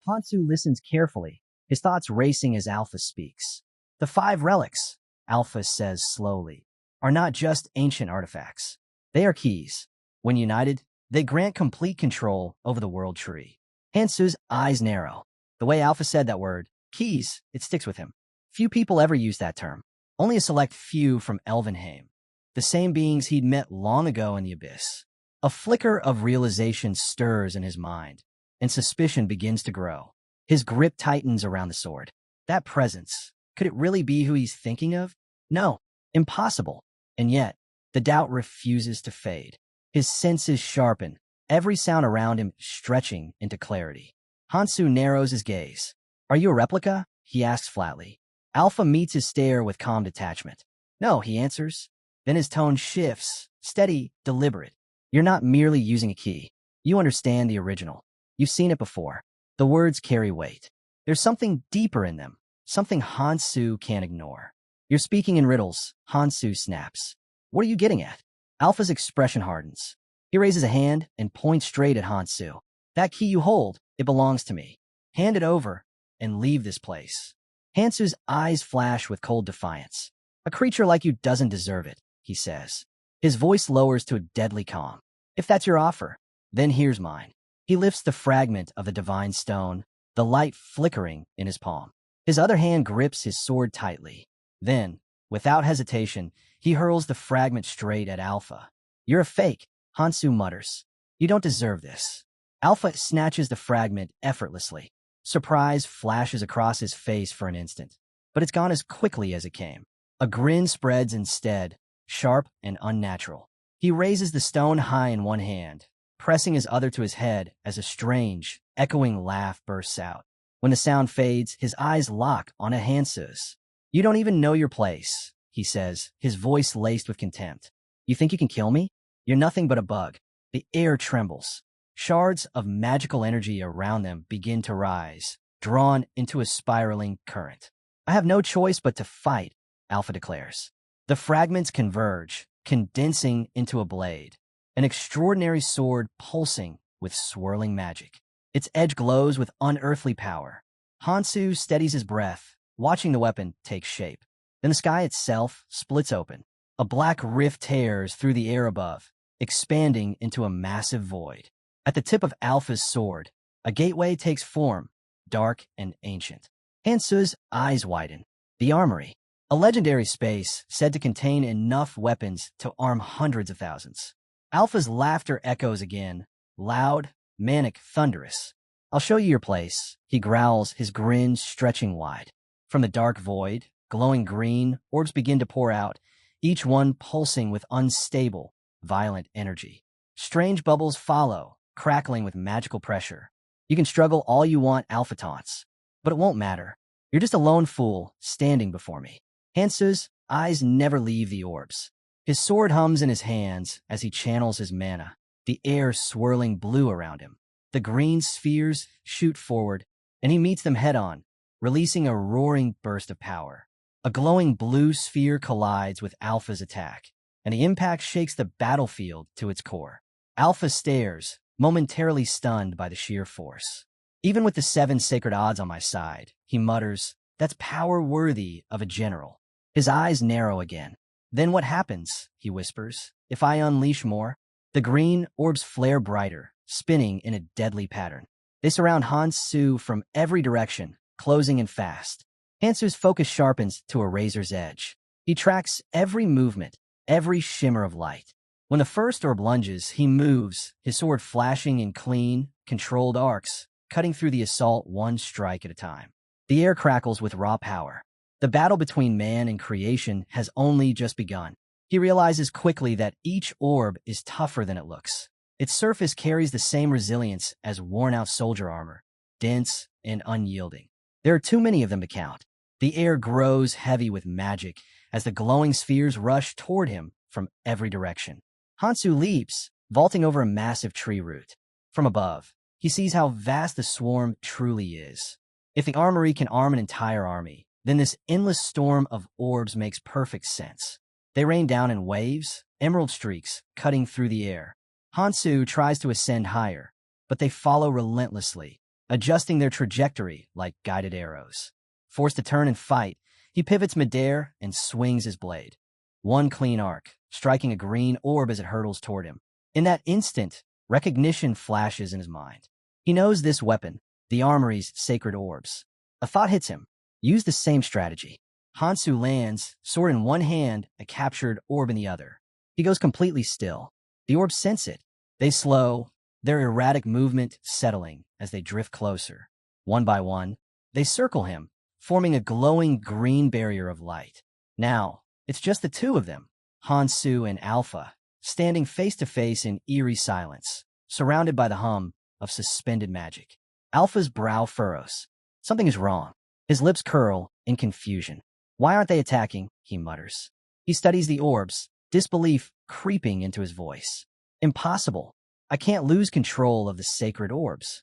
Hansu listens carefully, his thoughts racing as Alpha speaks. The 5 relics, Alpha says slowly, are not just ancient artifacts. They are keys. When united, They grant complete control over the world tree. Hansu's eyes narrow. The way Alpha said that word, keys, it sticks with him. Few people ever use that term. Only a select few from Elvenheim. The same beings he'd met long ago in the abyss. A flicker of realization stirs in his mind, and suspicion begins to grow. His grip tightens around the sword. That presence, could it really be who he's thinking of? No, impossible. And yet, the doubt refuses to fade. His senses sharpen, every sound around him stretching into clarity. Hansu narrows his gaze. Are you a replica? He asks flatly. Alpha meets his stare with calm detachment. No, he answers. Then his tone shifts, steady, deliberate. You're not merely using a key. You understand the original. You've seen it before. The words carry weight. There's something deeper in them, something Hansu can't ignore. You're speaking in riddles, Hansu snaps. What are you getting at? Alpha's expression hardens. He raises a hand and points straight at Hansu. That key you hold, it belongs to me. Hand it over and leave this place. Hansu's eyes flash with cold defiance. A creature like you doesn't deserve it, he says. His voice lowers to a deadly calm. If that's your offer, then here's mine. He lifts the fragment of the divine stone, the light flickering in his palm. His other hand grips his sword tightly. Then, without hesitation, he hurls the fragment straight at Alpha. You're a fake, Hansu mutters. You don't deserve this. Alpha snatches the fragment effortlessly. Surprise flashes across his face for an instant, but it's gone as quickly as it came. A grin spreads instead, sharp and unnatural. He raises the stone high in one hand, pressing his other to his head as a strange, echoing laugh bursts out. When the sound fades, his eyes lock on a Hansu's. You don't even know your place, he says, his voice laced with contempt. You think you can kill me? You're nothing but a bug. The air trembles. Shards of magical energy around them begin to rise, drawn into a spiraling current. I have no choice but to fight, Alpha declares. The fragments converge, condensing into a blade, an extraordinary sword pulsing with swirling magic. Its edge glows with unearthly power. Hansu steadies his breath, watching the weapon take shape. Then the sky itself splits open. A black rift tears through the air above, expanding into a massive void. At the tip of Alpha's sword, a gateway takes form, dark and ancient. Hansu's eyes widen. The armory, a legendary space said to contain enough weapons to arm hundreds of thousands. Alpha's laughter echoes again, loud, manic, thunderous. I'll show you your place, he growls, his grin stretching wide. From the dark void, glowing green, orbs begin to pour out, each one pulsing with unstable, violent energy. Strange bubbles follow, crackling with magical pressure. You can struggle all you want, Alpha taunts, but it won't matter. You're just a lone fool standing before me. Hansu's eyes never leave the orbs. His sword hums in his hands as he channels his mana, the air swirling blue around him. The green spheres shoot forward, and he meets them head-on, releasing a roaring burst of power. A glowing blue sphere collides with Alpha's attack, and the impact shakes the battlefield to its core. Alpha stares, momentarily stunned by the sheer force. Even with the 7 sacred odds on my side, he mutters, that's power worthy of a general. His eyes narrow again. Then what happens, he whispers, if I unleash more? The green orbs flare brighter, spinning in a deadly pattern. They surround Hansu from every direction, closing in fast. Hansu's focus sharpens to a razor's edge. He tracks every movement, every shimmer of light. When the first orb lunges, he moves, his sword flashing in clean, controlled arcs, cutting through the assault one strike at a time. The air crackles with raw power. The battle between man and creation has only just begun. He realizes quickly that each orb is tougher than it looks. Its surface carries the same resilience as worn-out soldier armor, dense and unyielding. There are too many of them to count. The air grows heavy with magic as the glowing spheres rush toward him from every direction. Hansu leaps, vaulting over a massive tree root. From above, he sees how vast the swarm truly is. If the armory can arm an entire army, then this endless storm of orbs makes perfect sense. They rain down in waves, emerald streaks cutting through the air. Hansu tries to ascend higher, but they follow relentlessly, adjusting their trajectory like guided arrows. Forced to turn and fight, he pivots midair and swings his blade. One clean arc, striking a green orb as it hurtles toward him. In that instant, Recognition flashes in his mind. He knows this weapon, the armory's sacred orbs. A thought hits him. Use the same strategy. Hansu lands, sword in one hand, a captured orb in the other. He goes completely still. The orbs sense it. They slow, their erratic movement settling as they drift closer. One by one, they circle him, forming a glowing green barrier of light. Now, it's just the two of them, Hansu and Alpha, standing face to face in eerie silence, surrounded by the hum of suspended magic. Alpha's brow furrows. Something is wrong. His lips curl in confusion. Why aren't they attacking? He mutters. He studies the orbs, disbelief creeping into his voice. Impossible. I can't lose control of the sacred orbs.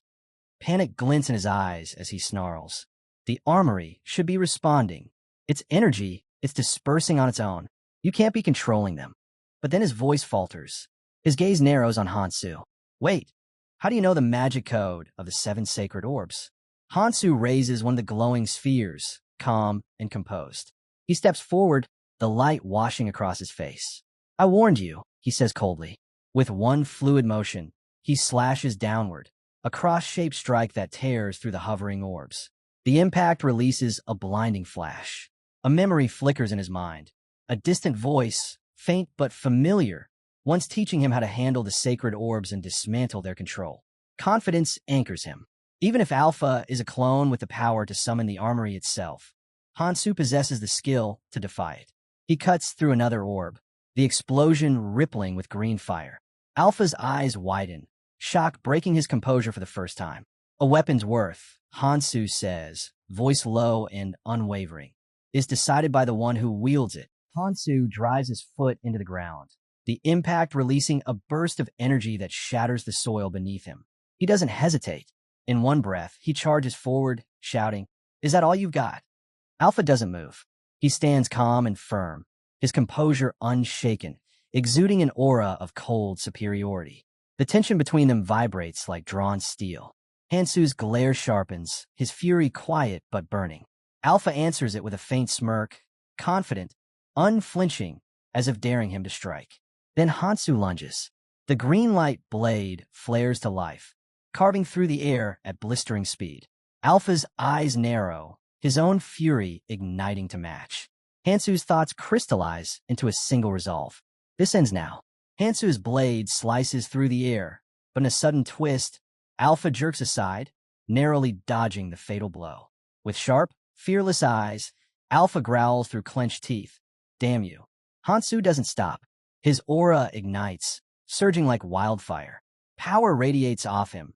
Panic glints in his eyes as he snarls. The armory should be responding. Its energy, it's dispersing on its own. You can't be controlling them. But then his voice falters. His gaze narrows on Hansu. Wait, how do you know the magic code of the 7 sacred orbs? Hansu raises one of the glowing spheres, calm and composed. He steps forward, the light washing across his face. I warned you, he says coldly. With one fluid motion, he slashes downward, a cross-shaped strike that tears through the hovering orbs. The impact releases a blinding flash. A memory flickers in his mind. A distant voice, faint but familiar, once teaching him how to handle the sacred orbs and dismantle their control. Confidence anchors him. Even if Alpha is a clone with the power to summon the armory itself, Hansu possesses the skill to defy it. He cuts through another orb, the explosion rippling with green fire. Alpha's eyes widen, shock breaking his composure for the first time. A weapon's worth, Hansu says, voice low and unwavering, is decided by the one who wields it. Hansu drives his foot into the ground, the impact releasing a burst of energy that shatters the soil beneath him. He doesn't hesitate. In one breath, he charges forward, shouting, Is that all you've got? Alpha doesn't move. He stands calm and firm, his composure unshaken, exuding an aura of cold superiority. The tension between them vibrates like drawn steel. Hansu's glare sharpens, his fury quiet but burning. Alpha answers it with a faint smirk, confident, unflinching, as if daring him to strike. Then Hansu lunges. The green light blade flares to life, carving through the air at blistering speed. Alpha's eyes narrow, his own fury igniting to match. Hansu's thoughts crystallize into a single resolve. This ends now. Hansu's blade slices through the air, but in a sudden twist, Alpha jerks aside, narrowly dodging the fatal blow. With sharp, fearless eyes, Alpha growls through clenched teeth. Damn you. Hansu doesn't stop. His aura ignites, surging like wildfire. Power radiates off him,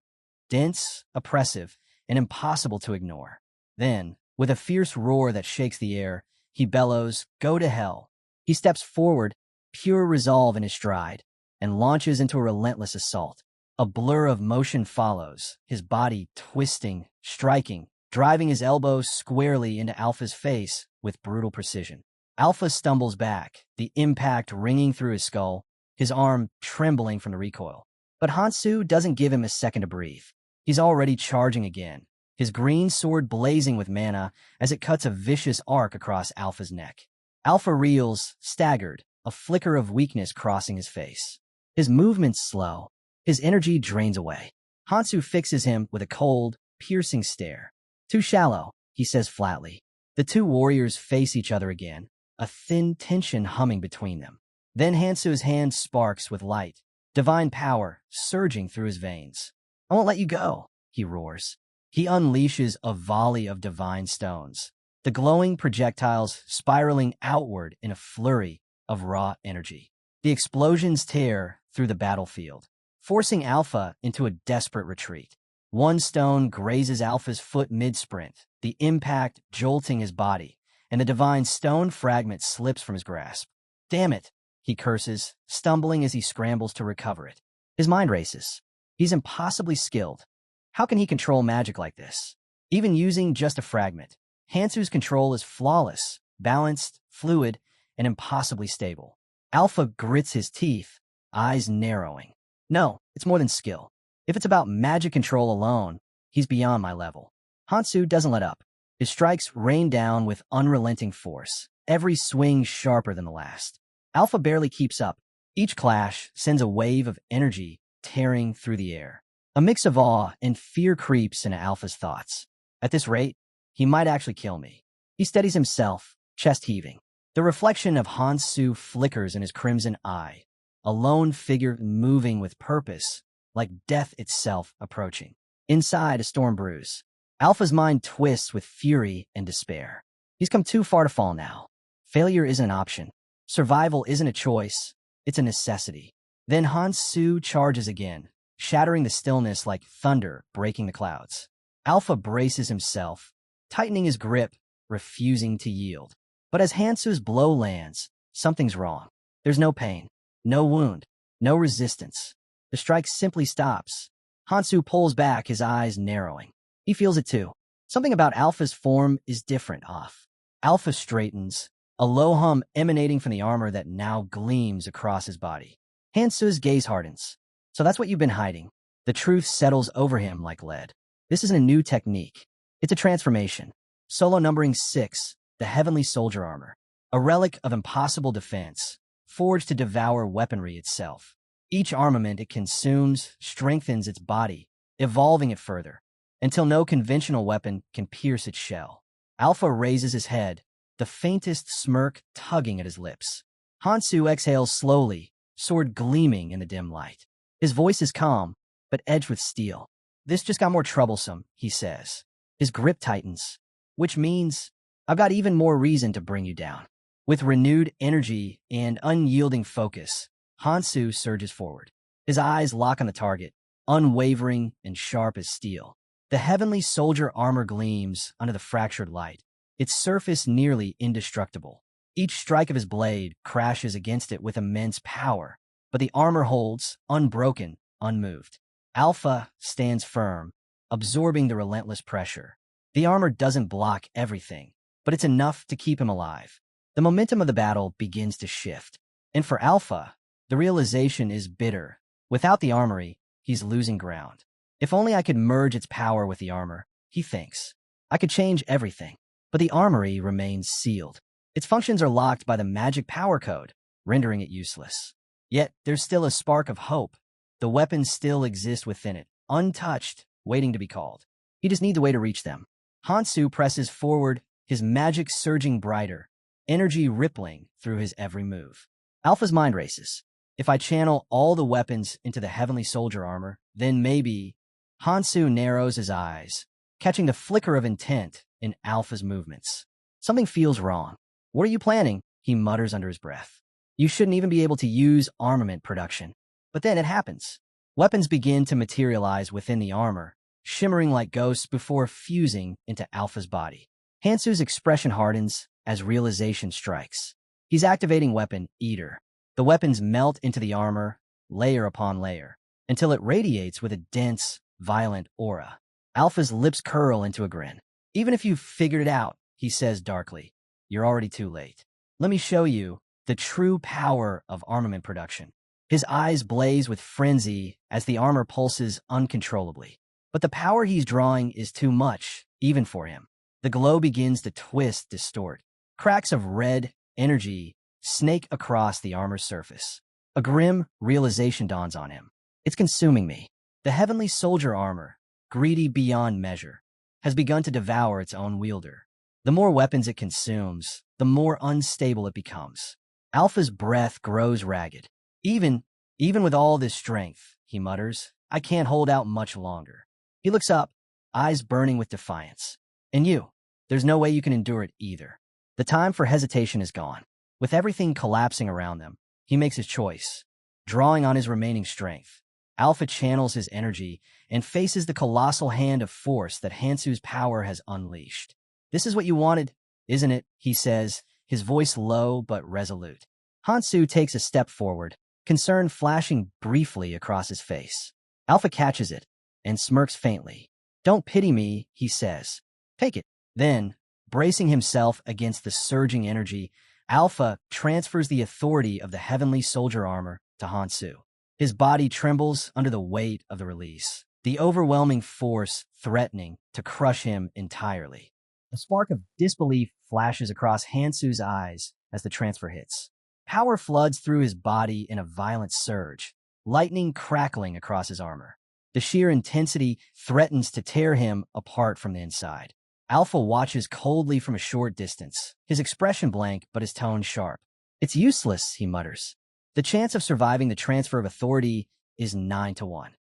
dense, oppressive, and impossible to ignore. Then, with a fierce roar that shakes the air, he bellows, Go to hell. He steps forward, pure resolve in his stride, and launches into a relentless assault. A blur of motion follows, his body twisting, striking, driving his elbows squarely into Alpha's face with brutal precision. Alpha stumbles back, the impact ringing through his skull, his arm trembling from the recoil. But Hansu doesn't give him a second to breathe. He's already charging again, his green sword blazing with mana as it cuts a vicious arc across Alpha's neck. Alpha reels, staggered, a flicker of weakness crossing his face. His movements slow, his energy drains away. Hansu fixes him with a cold, piercing stare. Too shallow, he says flatly. The two warriors face each other again, a thin tension humming between them. Then Hansu's hand sparks with light, divine power surging through his veins. I won't let you go, he roars. He unleashes a volley of divine stones, the glowing projectiles spiraling outward in a flurry of raw energy. The explosions tear through the battlefield, forcing Alpha into a desperate retreat. One stone grazes Alpha's foot mid-sprint, the impact jolting his body, and the divine stone fragment slips from his grasp. Damn it, he curses, stumbling as he scrambles to recover it. His mind races. He's impossibly skilled. How can he control magic like this? Even using just a fragment, Hansu's control is flawless, balanced, fluid, and impossibly stable. Alpha grits his teeth, eyes narrowing. No, it's more than skill. If it's about magic control alone, he's beyond my level. Hansu doesn't let up. His strikes rain down with unrelenting force, every swing sharper than the last. Alpha barely keeps up. Each clash sends a wave of energy tearing through the air. A mix of awe and fear creeps into Alpha's thoughts. At this rate, he might actually kill me. He steadies himself, chest heaving. The reflection of Hansu flickers in his crimson eye, a lone figure moving with purpose, like death itself approaching. Inside, a storm brews. Alpha's mind twists with fury and despair. He's come too far to fall now. Failure isn't an option. Survival isn't a choice. It's a necessity. Then Hansu charges again, shattering the stillness like thunder breaking the clouds. Alpha braces himself, tightening his grip, refusing to yield. But as Hansu's blow lands, something's wrong. There's no pain, no wound, no resistance. The strike simply stops. Hansu pulls back, his eyes narrowing. He feels it too. Something about Alpha's form is different off. Alpha straightens, a low hum emanating from the armor that now gleams across his body. Hansu's gaze hardens. So that's what you've been hiding. The truth settles over him like lead. This isn't a new technique. It's a transformation. Solo numbering 6, the Heavenly Soldier Armor. A relic of impossible defense, forged to devour weaponry itself. Each armament it consumes strengthens its body, evolving it further, until no conventional weapon can pierce its shell. Alpha raises his head, the faintest smirk tugging at his lips. Hansu exhales slowly, sword gleaming in the dim light. His voice is calm, but edged with steel. This just got more troublesome, he says. His grip tightens, which means I've got even more reason to bring you down. With renewed energy and unyielding focus, Hansu surges forward. His eyes lock on the target, unwavering and sharp as steel. The Heavenly Soldier armor gleams under the fractured light, its surface nearly indestructible. Each strike of his blade crashes against it with immense power, but the armor holds, unbroken, unmoved. Alpha stands firm, absorbing the relentless pressure. The armor doesn't block everything, but it's enough to keep him alive. The momentum of the battle begins to shift. And for Alpha, the realization is bitter. Without the armory, he's losing ground. If only I could merge its power with the armor, he thinks. I could change everything. But the armory remains sealed. Its functions are locked by the magic power code, rendering it useless. Yet, there's still a spark of hope. The weapons still exist within it, untouched, waiting to be called. He just needs a way to reach them. Hansu presses forward, his magic surging brighter, energy rippling through his every move. Alpha's mind races. If I channel all the weapons into the Heavenly Soldier armor, then maybe... Hansu narrows his eyes, catching the flicker of intent in Alpha's movements. Something feels wrong. What are you planning? He mutters under his breath. You shouldn't even be able to use armament production. But then it happens. Weapons begin to materialize within the armor, shimmering like ghosts before fusing into Alpha's body. Hansu's expression hardens as realization strikes. He's activating Weapon Eater. The weapons melt into the armor, layer upon layer, until it radiates with a dense, violent aura. Alpha's lips curl into a grin. Even if you've figured it out, he says darkly, you're already too late. Let me show you the true power of armament production. His eyes blaze with frenzy as the armor pulses uncontrollably. But the power he's drawing is too much, even for him. The glow begins to twist, distort. Cracks of red energy snake across the armor's surface. A grim realization dawns on him. It's consuming me. The Heavenly Soldier armor, greedy beyond measure, has begun to devour its own wielder. The more weapons it consumes, the more unstable it becomes. Alpha's breath grows ragged. Even with all this strength, he mutters, I can't hold out much longer. He looks up, eyes burning with defiance. And you, there's no way you can endure it either. The time for hesitation is gone. With everything collapsing around them, he makes his choice. Drawing on his remaining strength, Alpha channels his energy and faces the colossal hand of force that Hansu's power has unleashed. This is what you wanted, isn't it? He says, his voice low but resolute. Hansu takes a step forward, concern flashing briefly across his face. Alpha catches it and smirks faintly. Don't pity me, he says. Take it. Then, bracing himself against the surging energy, Alpha transfers the authority of the Heavenly Soldier armor to Hansu. His body trembles under the weight of the release, the overwhelming force threatening to crush him entirely. A spark of disbelief flashes across Hansu's eyes as the transfer hits. Power floods through his body in a violent surge, lightning crackling across his armor. The sheer intensity threatens to tear him apart from the inside. Alpha watches coldly from a short distance, his expression blank but his tone sharp. "It's useless," he mutters. "The chance of surviving the transfer of authority is 9 to 1.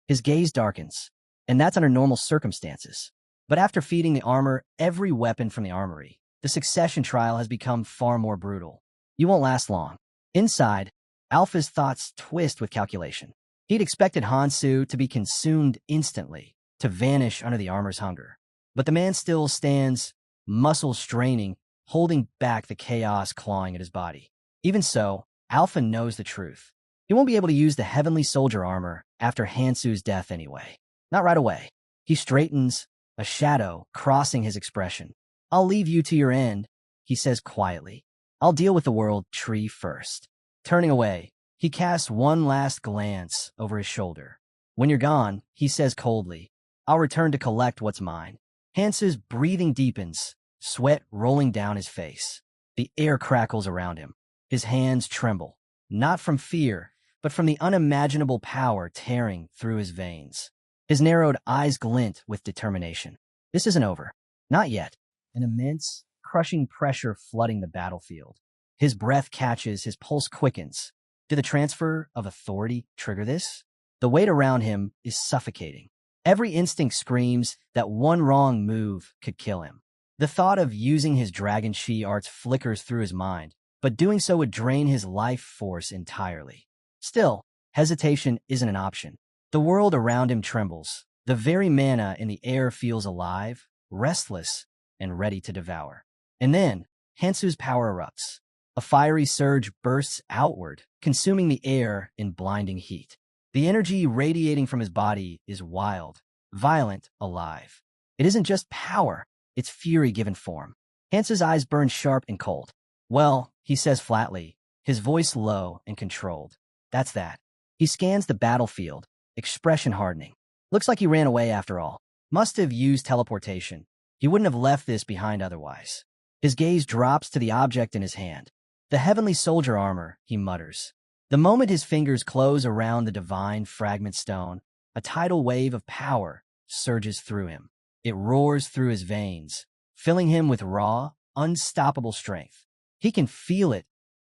His gaze darkens, and that's under normal circumstances. But after feeding the armor every weapon from the armory, the succession trial has become far more brutal. You won't last long. Inside, Alpha's thoughts twist with calculation. He'd expected Hansu to be consumed instantly, to vanish under the armor's hunger. But the man still stands, muscles straining, holding back the chaos clawing at his body. Even so, Alpha knows the truth. He won't be able to use the heavenly soldier armor after Hansu's death anyway. Not right away. He straightens, a shadow crossing his expression. "I'll leave you to your end," he says quietly. "I'll deal with the world tree first." Turning away, he casts one last glance over his shoulder. "When you're gone," he says coldly, "I'll return to collect what's mine." Hansu's breathing deepens, sweat rolling down his face. The air crackles around him. His hands tremble, not from fear, but from the unimaginable power tearing through his veins. His narrowed eyes glint with determination. This isn't over. Not yet. An immense, crushing pressure flooding the battlefield. His breath catches, his pulse quickens. Did the transfer of authority trigger this? The weight around him is suffocating. Every instinct screams that one wrong move could kill him. The thought of using his dragon shi arts flickers through his mind, but doing so would drain his life force entirely. Still, hesitation isn't an option. The world around him trembles. The very mana in the air feels alive, restless, and ready to devour. And then, Hansu's power erupts. A fiery surge bursts outward, consuming the air in blinding heat. The energy radiating from his body is wild, violent, alive. It isn't just power, it's fury given form. Hansu's eyes burn sharp and cold. "Well," he says flatly, his voice low and controlled. "That's that." He scans the battlefield, expression hardening. Looks like he ran away after all. Must have used teleportation. He wouldn't have left this behind otherwise. His gaze drops to the object in his hand. "The heavenly soldier armor," he mutters. The moment his fingers close around the divine fragment stone, a tidal wave of power surges through him. It roars through his veins, filling him with raw, unstoppable strength. He can feel it,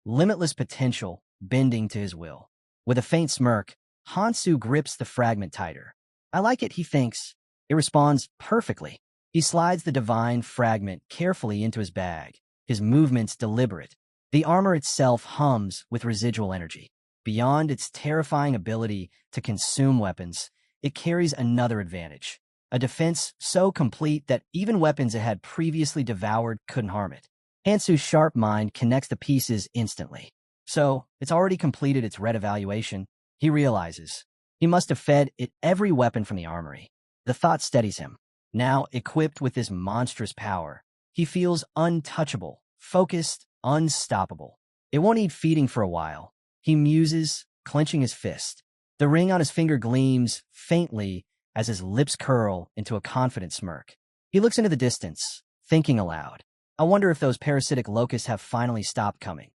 limitless potential bending to his will. With a faint smirk, Hansu grips the fragment tighter. "I like it," he thinks. It responds perfectly. He slides the divine fragment carefully into his bag, his movements deliberate. The armor itself hums with residual energy. Beyond its terrifying ability to consume weapons, it carries another advantage. A defense so complete that even weapons it had previously devoured couldn't harm it. Hansu's sharp mind connects the pieces instantly. So, it's already completed its red evaluation. He realizes. He must have fed it every weapon from the armory. The thought steadies him. Now, equipped with this monstrous power, he feels untouchable, focused, unstoppable. It won't need feeding for a while. He muses, clenching his fist. The ring on his finger gleams faintly as his lips curl into a confident smirk. He looks into the distance, thinking aloud. I wonder if those parasitic locusts have finally stopped coming.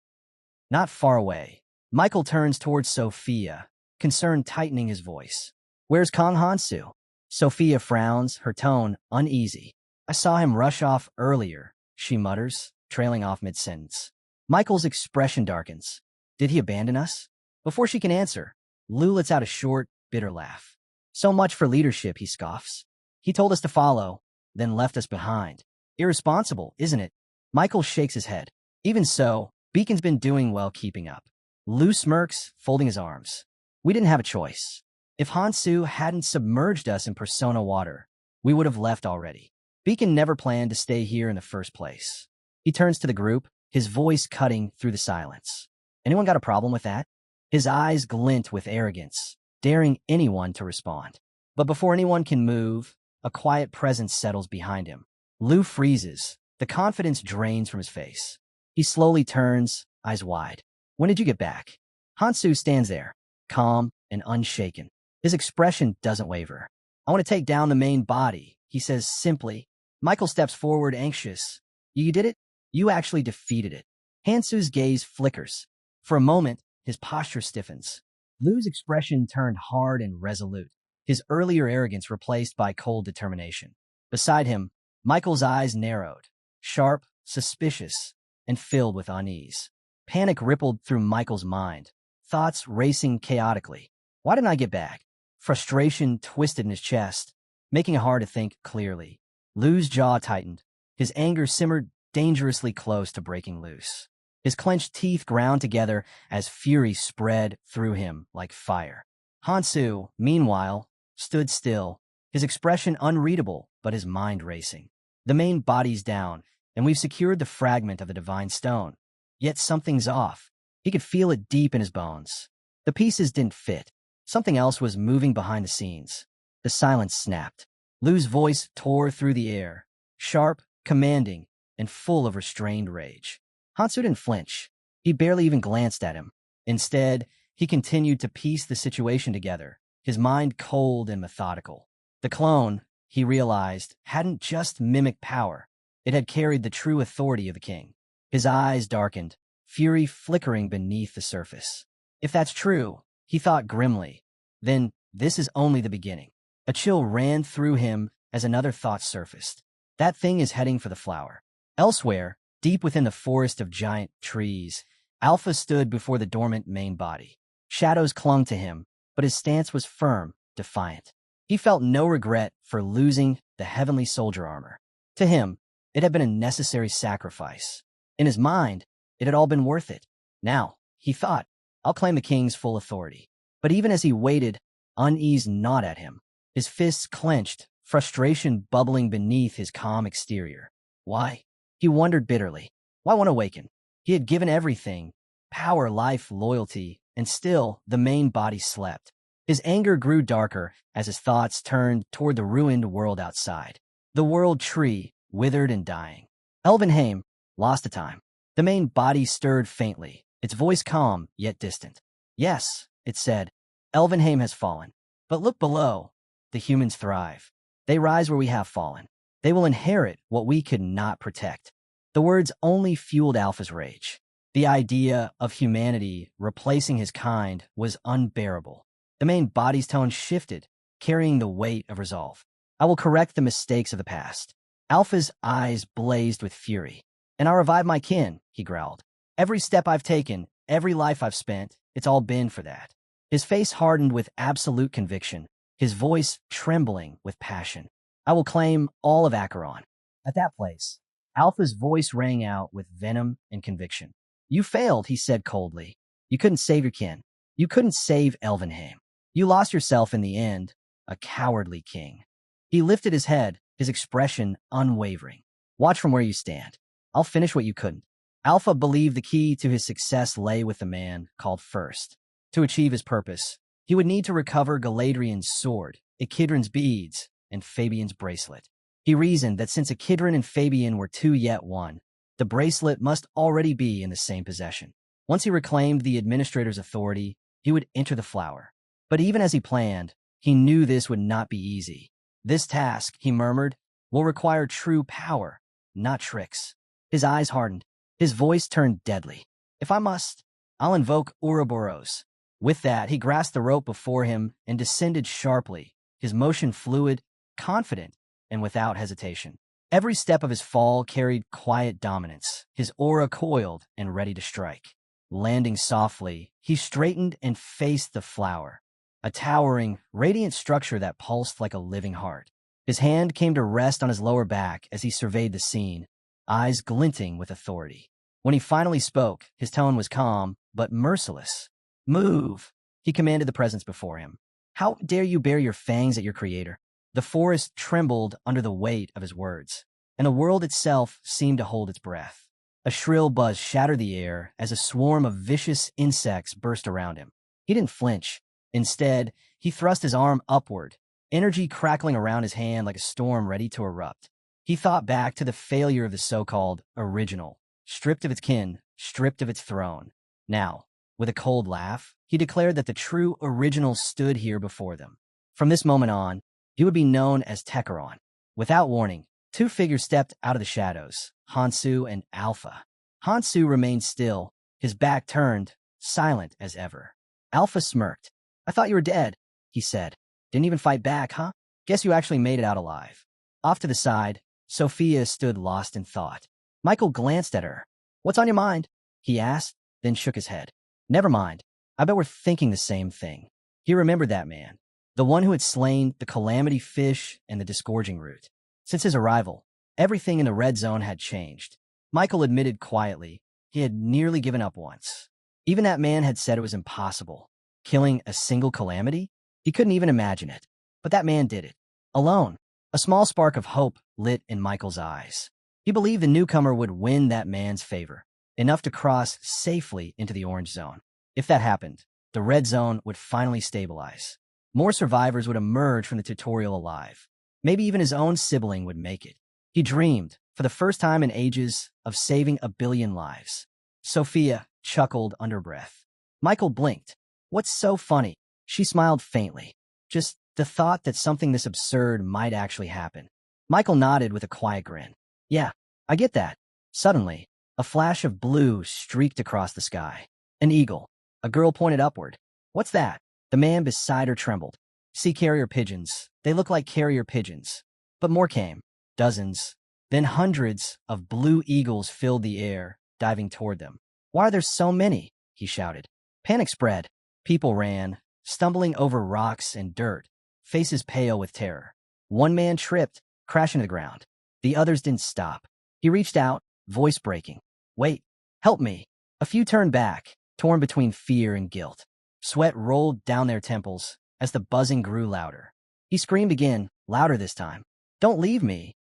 Not far away, Michael turns towards Sophia, concern tightening his voice. "Where's Kong Hansu?" Sophia frowns, her tone uneasy. "I saw him rush off earlier," she mutters, trailing off mid-sentence. Michael's expression darkens. "Did he abandon us?" Before she can answer, Lou lets out a short, bitter laugh. "So much for leadership," he scoffs. "He told us to follow, then left us behind. Irresponsible, isn't it?" Michael shakes his head. "Even so, Beacon's been doing well keeping up." Lou smirks, folding his arms. "We didn't have a choice. If Hansu hadn't submerged us in Persona water, we would have left already. Beacon never planned to stay here in the first place." He turns to the group, his voice cutting through the silence. "Anyone got a problem with that?" His eyes glint with arrogance, daring anyone to respond. But before anyone can move, a quiet presence settles behind him. Lou freezes. The confidence drains from his face. He slowly turns, eyes wide. "When did you get back?" Hansu stands there, calm and unshaken. His expression doesn't waver. "I want to take down the main body," he says simply. Michael steps forward, anxious. "You did it? You actually defeated it." Hansu's gaze flickers. For a moment, his posture stiffens. Lu's expression turned hard and resolute, his earlier arrogance replaced by cold determination. Beside him, Michael's eyes narrowed, sharp, suspicious, and filled with unease. Panic rippled through Michael's mind, thoughts racing chaotically. Why didn't I get back? Frustration twisted in his chest, making it hard to think clearly. Lu's jaw tightened. His anger simmered dangerously close to breaking loose. His clenched teeth ground together as fury spread through him like fire. Hansu, meanwhile, stood still, his expression unreadable but his mind racing. The main body's down, and we've secured the fragment of the divine stone. Yet something's off. He could feel it deep in his bones. The pieces didn't fit. Something else was moving behind the scenes. The silence snapped. Lu's voice tore through the air, sharp, commanding, and full of restrained rage. Hansu didn't flinch. He barely even glanced at him. Instead, he continued to piece the situation together, his mind cold and methodical. The clone, he realized, hadn't just mimicked power. It had carried the true authority of the king. His eyes darkened, fury flickering beneath the surface. If that's true, he thought grimly, then this is only the beginning. A chill ran through him as another thought surfaced. That thing is heading for the flower. Elsewhere, deep within the forest of giant trees, Alpha stood before the dormant main body. Shadows clung to him, but his stance was firm, defiant. He felt no regret for losing the heavenly soldier armor. To him, it had been a necessary sacrifice. In his mind, it had all been worth it. Now, he thought, I'll claim the king's full authority. But even as he waited, unease gnawed at him. His fists clenched, frustration bubbling beneath his calm exterior. Why? He wondered bitterly. Why won't awaken? He had given everything, power, life, loyalty, and still the main body slept. His anger grew darker as his thoughts turned toward the ruined world outside. The world tree, withered and dying. Elvenheim, lost to time. The main body stirred faintly, its voice calm yet distant. Yes, it said, Elvenheim has fallen. But look below. The humans thrive. They rise where we have fallen. They will inherit what we could not protect. The words only fueled Alpha's rage. The idea of humanity replacing his kind was unbearable. The main body's tone shifted, carrying the weight of resolve. I will correct the mistakes of the past. Alpha's eyes blazed with fury. And I'll revive my kin, he growled. Every step I've taken, every life I've spent, it's all been for that. His face hardened with absolute conviction, his voice trembling with passion. I will claim all of Acheron. At that place, Alpha's voice rang out with venom and conviction. You failed, he said coldly. You couldn't save your kin. You couldn't save Elvenheim. You lost yourself in the end, a cowardly king. He lifted his head, his expression unwavering. Watch from where you stand. I'll finish what you couldn't. Alpha believed the key to his success lay with the man called First. To achieve his purpose, he would need to recover Galadriel's sword, Echidron's beads, and Fabian's bracelet. He reasoned that since Echidron and Fabian were two yet one, the bracelet must already be in the same possession. Once he reclaimed the administrator's authority, he would enter the flower. But even as he planned, he knew this would not be easy. This task, he murmured, will require true power, not tricks. His eyes hardened. His voice turned deadly. If I must, I'll invoke Ouroboros. With that, he grasped the rope before him and descended sharply, his motion fluid, confident, and without hesitation. Every step of his fall carried quiet dominance, his aura coiled and ready to strike. Landing softly, he straightened and faced the flower, a towering, radiant structure that pulsed like a living heart. His hand came to rest on his lower back as he surveyed the scene, eyes glinting with authority. When he finally spoke, his tone was calm, but merciless. Move, he commanded the presence before him. How dare you bare your fangs at your creator? The forest trembled under the weight of his words, and the world itself seemed to hold its breath. A shrill buzz shattered the air as a swarm of vicious insects burst around him. He didn't flinch. Instead, he thrust his arm upward, energy crackling around his hand like a storm ready to erupt. He thought back to the failure of the so-called original, stripped of its kin, stripped of its throne. Now, with a cold laugh, he declared that the true original stood here before them. From this moment on, he would be known as Techeron. Without warning, two figures stepped out of the shadows, Hansu and Alpha. Hansu remained still, his back turned, silent as ever. Alpha smirked. I thought you were dead, he said. Didn't even fight back, huh? Guess you actually made it out alive. Off to the side, Sophia stood lost in thought. Michael glanced at her. What's on your mind? He asked, then shook his head. Never mind. I bet we're thinking the same thing. He remembered that man, the one who had slain the calamity fish and the disgorging root. Since his arrival, everything in the red zone had changed. Michael admitted quietly he had nearly given up once. Even that man had said it was impossible. Killing a single calamity? He couldn't even imagine it. But that man did it. Alone. A small spark of hope lit in Michael's eyes. He believed the newcomer would win that man's favor, enough to cross safely into the orange zone. If that happened, the red zone would finally stabilize. More survivors would emerge from the tutorial alive. Maybe even his own sibling would make it. He dreamed, for the first time in ages, of saving 1 billion lives. Sophia chuckled under breath. Michael blinked. What's so funny? She smiled faintly. Just the thought that something this absurd might actually happen. Michael nodded with a quiet grin. Yeah, I get that. Suddenly, a flash of blue streaked across the sky. An eagle. A girl pointed upward. What's that? The man beside her trembled. See carrier pigeons. They look like carrier pigeons. But more came. Dozens. Then hundreds of blue eagles filled the air, diving toward them. Why are there so many? He shouted. Panic spread. People ran, stumbling over rocks and dirt, faces pale with terror. One man tripped, crashing to the ground. The others didn't stop. He reached out, voice breaking. Wait, help me. A few turned back, torn between fear and guilt. Sweat rolled down their temples as the buzzing grew louder. He screamed again, louder this time. Don't leave me.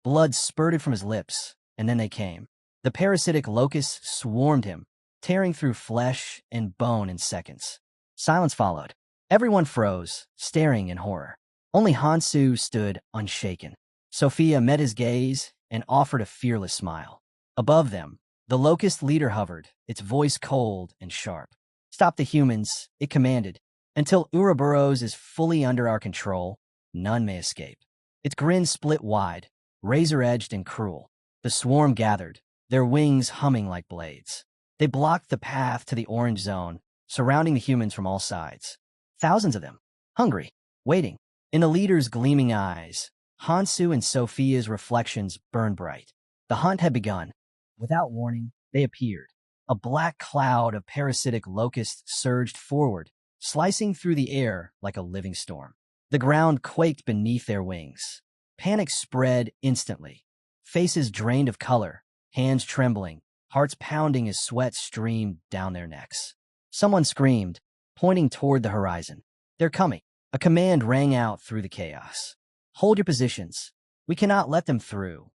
Blood spurted from his lips, and then they came. The parasitic locusts swarmed him, tearing through flesh and bone in seconds. Silence followed. Everyone froze, staring in horror. Only Hansu stood unshaken. Sophia met his gaze and offered a fearless smile. Above them, the locust leader hovered, its voice cold and sharp. Stop the humans, it commanded. Until Ouroboros is fully under our control, none may escape. Its grin split wide, razor-edged and cruel. The swarm gathered, their wings humming like blades. They blocked the path to the orange zone, surrounding the humans from all sides. Thousands of them, hungry, waiting. In the leader's gleaming eyes, Hansu and Sophia's reflections burned bright. The hunt had begun. Without warning, they appeared. A black cloud of parasitic locusts surged forward, slicing through the air like a living storm. The ground quaked beneath their wings. Panic spread instantly. Faces drained of color, hands trembling, hearts pounding as sweat streamed down their necks. Someone screamed, pointing toward the horizon. They're coming. A command rang out through the chaos. Hold your positions. We cannot let them through.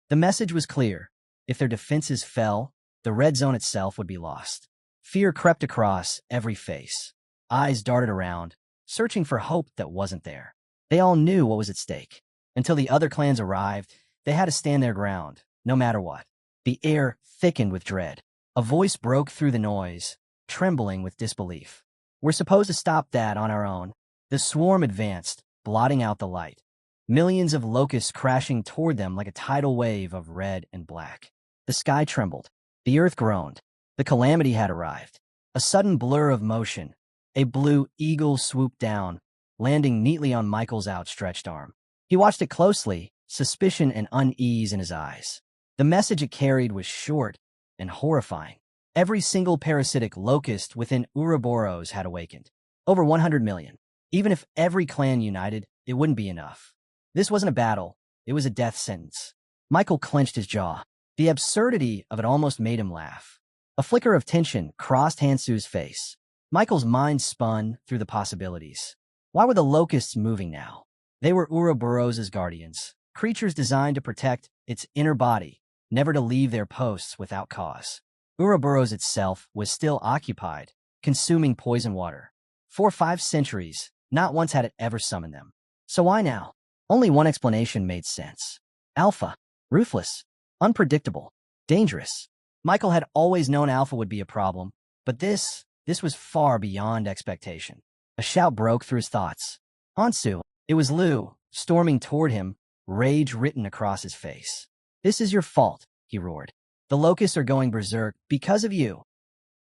The message was clear. If their defenses fell, the red zone itself would be lost. Fear crept across every face. Eyes darted around, searching for hope that wasn't there. They all knew what was at stake. Until the other clans arrived, they had to stand their ground, no matter what. The air thickened with dread. A voice broke through the noise, trembling with disbelief. We're supposed to stop that on our own. The swarm advanced, blotting out the light. Millions of locusts crashing toward them like a tidal wave of red and black. The sky trembled. The earth groaned. The calamity had arrived. A sudden blur of motion. A blue eagle swooped down, landing neatly on Michael's outstretched arm. He watched it closely, suspicion and unease in his eyes. The message it carried was short and horrifying. Every single parasitic locust within Ouroboros had awakened. Over 100 million. Even if every clan united, it wouldn't be enough. This wasn't a battle. It was a death sentence. Michael clenched his jaw. The absurdity of it almost made him laugh. A flicker of tension crossed Hansu's face. Michael's mind spun through the possibilities. Why were the locusts moving now? They were Ouroboros' guardians, creatures designed to protect its inner body, never to leave their posts without cause. Ouroboros itself was still occupied, consuming poison water. For 5 centuries, not once had it ever summoned them. So why now? Only one explanation made sense. Alpha. Ruthless. Unpredictable. Dangerous. Michael had always known Alpha would be a problem, but this was far beyond expectation. A shout broke through his thoughts. Hansu. It was Liu, storming toward him, rage written across his face. This is your fault, he roared. The locusts are going berserk because of you.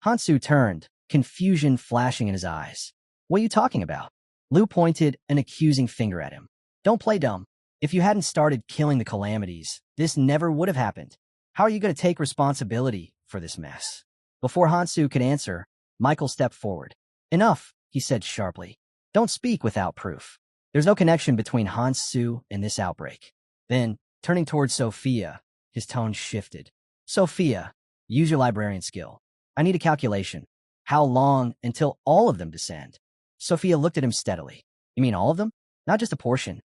Hansu turned, confusion flashing in his eyes. What are you talking about? Lu pointed an accusing finger at him. Don't play dumb. If you hadn't started killing the calamities, this never would have happened. How are you going to take responsibility for this mess? Before Hansu could answer, Michael stepped forward. Enough, he said sharply. Don't speak without proof. There's no connection between Hansu and this outbreak. Then, turning towards Sophia, his tone shifted. Sophia, use your librarian skill. I need a calculation. How long until all of them descend? Sophia looked at him steadily. You mean all of them? Not just a portion.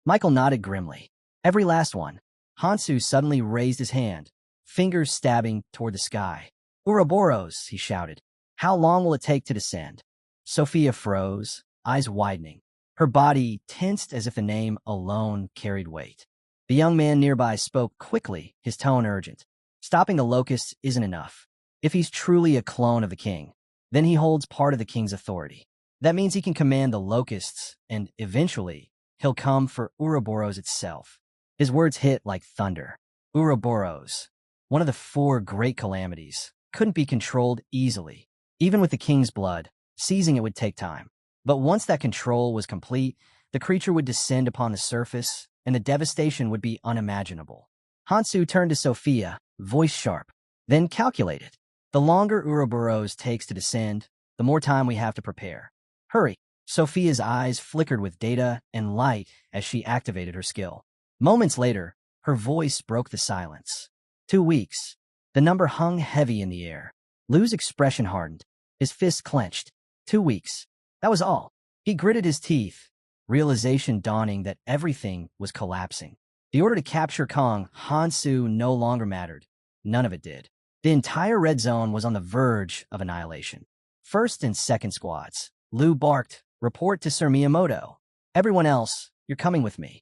Michael nodded grimly. Every last one. Hansu suddenly raised his hand, fingers stabbing toward the sky. Ouroboros, he shouted. How long will it take to descend? Sophia froze, eyes widening. Her body tensed as if the name alone carried weight. The young man nearby spoke quickly, his tone urgent. Stopping the locusts isn't enough. If he's truly a clone of the king, then he holds part of the king's authority. That means he can command the locusts, and eventually, he'll come for Ouroboros itself. His words hit like thunder. Ouroboros, one of the 4 great calamities, couldn't be controlled easily. Even with the king's blood, seizing it would take time. But once that control was complete, the creature would descend upon the surface, and the devastation would be unimaginable. Hansu turned to Sophia, voice sharp, then calculated. The longer Ouroboros takes to descend, the more time we have to prepare. Hurry. Sophia's eyes flickered with data and light as she activated her skill. Moments later, her voice broke the silence. 2 weeks. The number hung heavy in the air. Lu's expression hardened. His fists clenched. 2 weeks. That was all. He gritted his teeth, realization dawning that everything was collapsing. The order to capture Kong, Hansu, no longer mattered. None of it did. The entire red zone was on the verge of annihilation. First and second squads. Lu barked, report to Sir Miyamoto. Everyone else, you're coming with me.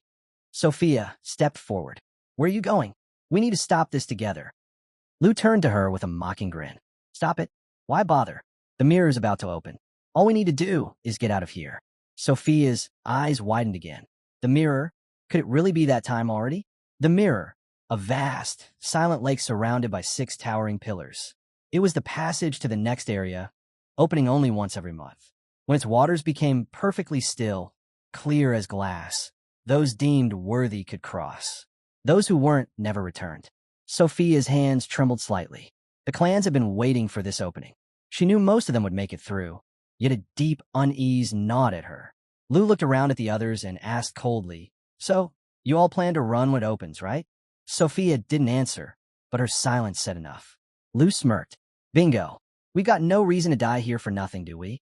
Sophia stepped forward. Where are you going? We need to stop this together. Lu turned to her with a mocking grin. Stop it. Why bother? The mirror's about to open. All we need to do is get out of here. Sophia's eyes widened again. The mirror? Could it really be that time already? The mirror, a vast, silent lake surrounded by 6 towering pillars. It was the passage to the next area, opening only once every month. When its waters became perfectly still, clear as glass, those deemed worthy could cross. Those who weren't never returned. Sophia's hands trembled slightly. The clans had been waiting for this opening. She knew most of them would make it through, yet a deep unease gnawed at her. Lu looked around at the others and asked coldly, So, you all plan to run when it opens, right? Sophia didn't answer, but her silence said enough. Lu smirked. Bingo. We got no reason to die here for nothing, do we?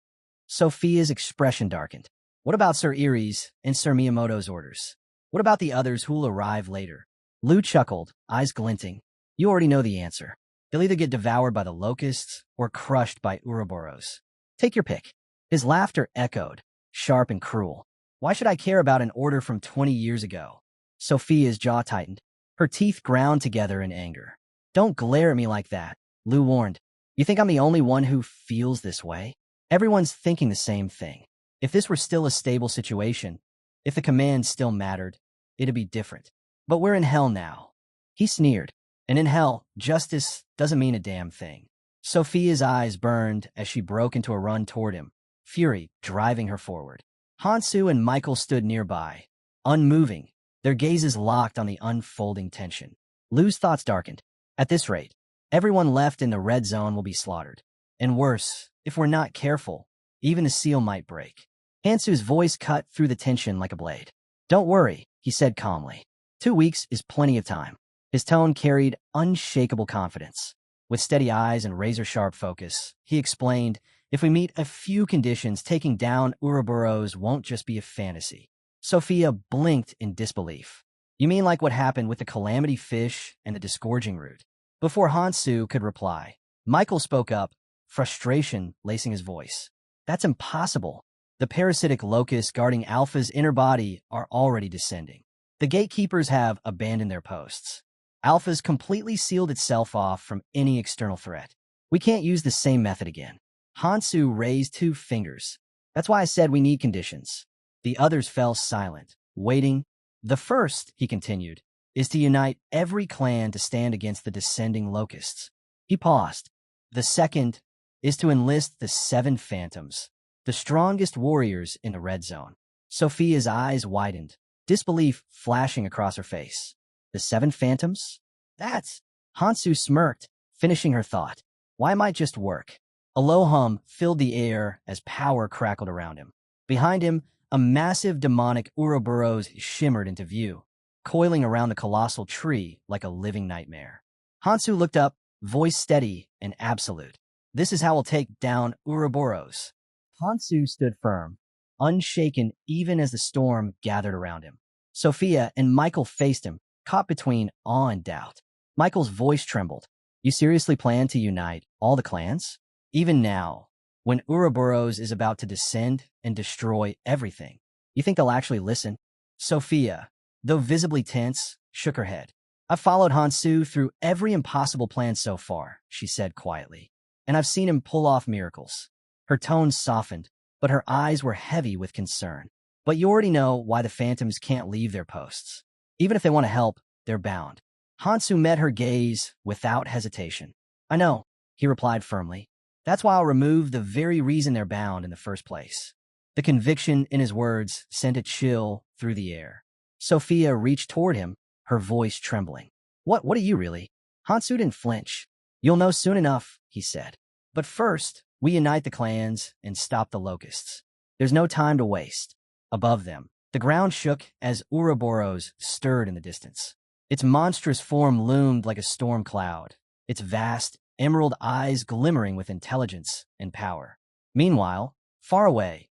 Sophia's expression darkened. What about Sir Erie's and Sir Miyamoto's orders? What about the others who'll arrive later? Lu chuckled, eyes glinting. You already know the answer. They'll either get devoured by the locusts or crushed by Ouroboros. Take your pick. His laughter echoed, sharp and cruel. Why should I care about an order from 20 years ago? Sophia's jaw tightened. Her teeth ground together in anger. Don't glare at me like that, Lu warned. You think I'm the only one who feels this way? Everyone's thinking the same thing. If this were still a stable situation, if the command still mattered, it'd be different. But we're in hell now. He sneered. And in hell, justice doesn't mean a damn thing. Sophia's eyes burned as she broke into a run toward him, fury driving her forward. Hansu and Michael stood nearby, unmoving, their gazes locked on the unfolding tension. Lu's thoughts darkened. At this rate, everyone left in the red zone will be slaughtered. And worse, if we're not careful, even the seal might break. Hansu's voice cut through the tension like a blade. Don't worry, he said calmly. 2 weeks is plenty of time. His tone carried unshakable confidence. With steady eyes and razor-sharp focus, he explained, if we meet a few conditions, taking down Ouroboros won't just be a fantasy. Sophia blinked in disbelief. You mean like what happened with the calamity fish and the disgorging root? Before Hansu could reply, Michael spoke up, frustration lacing his voice. That's impossible. The parasitic locusts guarding Alpha's inner body are already descending. The gatekeepers have abandoned their posts. Alpha's completely sealed itself off from any external threat. We can't use the same method again. Hansu raised 2 fingers. That's why I said we need conditions. The others fell silent, waiting. The first, he continued, is to unite every clan to stand against the descending locusts. He paused. The second, is to enlist the 7 phantoms, the strongest warriors in the red zone. Sophia's eyes widened, disbelief flashing across her face. The 7 phantoms? That's... Hansu smirked, finishing her thought. Why might just work? A low hum filled the air as power crackled around him. Behind him, a massive demonic Ouroboros shimmered into view, coiling around the colossal tree like a living nightmare. Hansu looked up, voice steady and absolute. This is how we'll take down Ouroboros. Hansu stood firm, unshaken even as the storm gathered around him. Sophia and Michael faced him, caught between awe and doubt. Michael's voice trembled. You seriously plan to unite all the clans? Even now, when Ouroboros is about to descend and destroy everything, you think they'll actually listen? Sophia, though visibly tense, shook her head. I've followed Hansu through every impossible plan so far, she said quietly, and I've seen him pull off miracles. Her tone softened, but her eyes were heavy with concern. But you already know why the phantoms can't leave their posts. Even if they want to help, they're bound. Hansu met her gaze without hesitation. I know, he replied firmly. That's why I'll remove the very reason they're bound in the first place. The conviction in his words sent a chill through the air. Sophia reached toward him, her voice trembling. What are you really? Hansu didn't flinch. You'll know soon enough, he said. But first, we unite the clans and stop the locusts. There's no time to waste. Above them, the ground shook as Ouroboros stirred in the distance. Its monstrous form loomed like a storm cloud, its vast, emerald eyes glimmering with intelligence and power. Meanwhile, far away,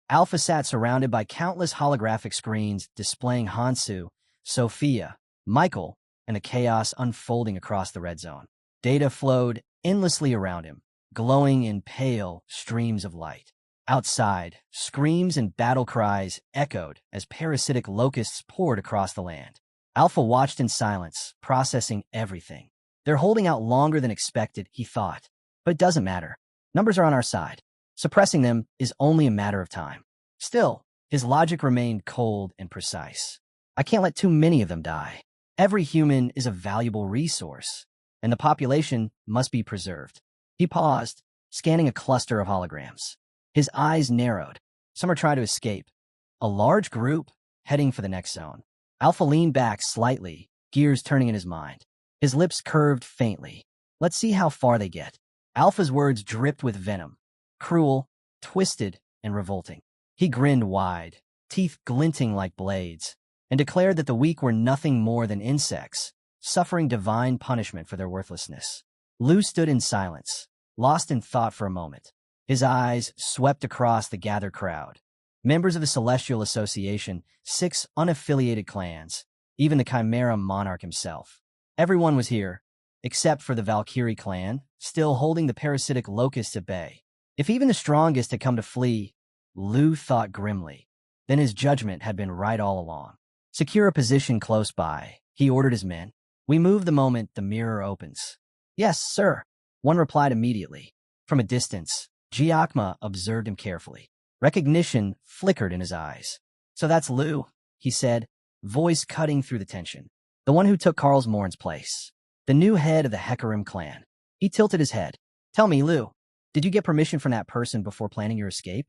Alpha sat surrounded by countless holographic screens displaying Hansu, Sophia, Michael, and the chaos unfolding across the red zone. Data flowed endlessly around him, glowing in pale streams of light. Outside, screams and battle cries echoed as parasitic locusts poured across the land. Alpha watched in silence, processing everything. They're holding out longer than expected, he thought. But it doesn't matter. Numbers are on our side. Suppressing them is only a matter of time. Still, his logic remained cold and precise. I can't let too many of them die. Every human is a valuable resource, and the population must be preserved. He paused, scanning a cluster of holograms. His eyes narrowed. Some are trying to escape. A large group heading for the next zone. Alpha leaned back slightly, gears turning in his mind. His lips curved faintly. Let's see how far they get. Alpha's words dripped with venom. Cruel, twisted, and revolting. He grinned wide, teeth glinting like blades, and declared that the weak were nothing more than insects, suffering divine punishment for their worthlessness. Lu stood in silence, lost in thought for a moment. His eyes swept across the gathered crowd. Members of the Celestial Association, 6 unaffiliated clans, even the Chimera Monarch himself. Everyone was here, except for the Valkyrie clan, still holding the parasitic locusts at bay. If even the strongest had come to flee, Lu thought grimly, then his judgment had been right all along. Secure a position close by, he ordered his men. We move the moment the mirror opens. Yes, sir, one replied immediately. From a distance, Giacomo observed him carefully. Recognition flickered in his eyes. So that's Lu, he said, voice cutting through the tension. The one who took Karlsmorn's place. The new head of the Hecarim clan. He tilted his head. Tell me, Lu, did you get permission from that person before planning your escape?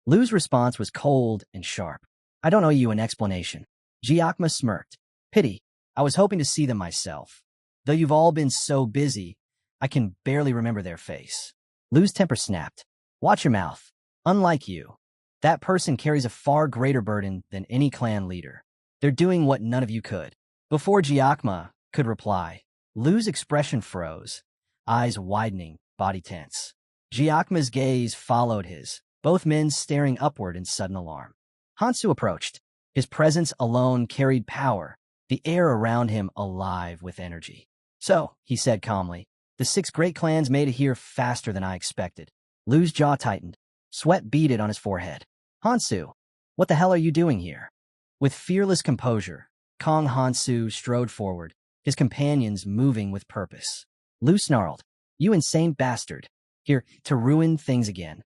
Lu's response was cold and sharp. I don't owe you an explanation. Giacomo smirked. Pity. I was hoping to see them myself. Though you've all been so busy, I can barely remember their face. Lu's temper snapped. Watch your mouth. Unlike you, that person carries a far greater burden than any clan leader. They're doing what none of you could. Before Giacomo could reply, Lu's expression froze, eyes widening, body tense. Giacomo's gaze followed his, both men staring upward in sudden alarm. Hansu approached. His presence alone carried power, the air around him alive with energy. So, he said calmly, the 6 great clans made it here faster than I expected. Lu's jaw tightened. Sweat beaded on his forehead. Hansu, what the hell are you doing here? With fearless composure, Kong Hansu strode forward, his companions moving with purpose. Lu snarled, you insane bastard. Here, to ruin things again.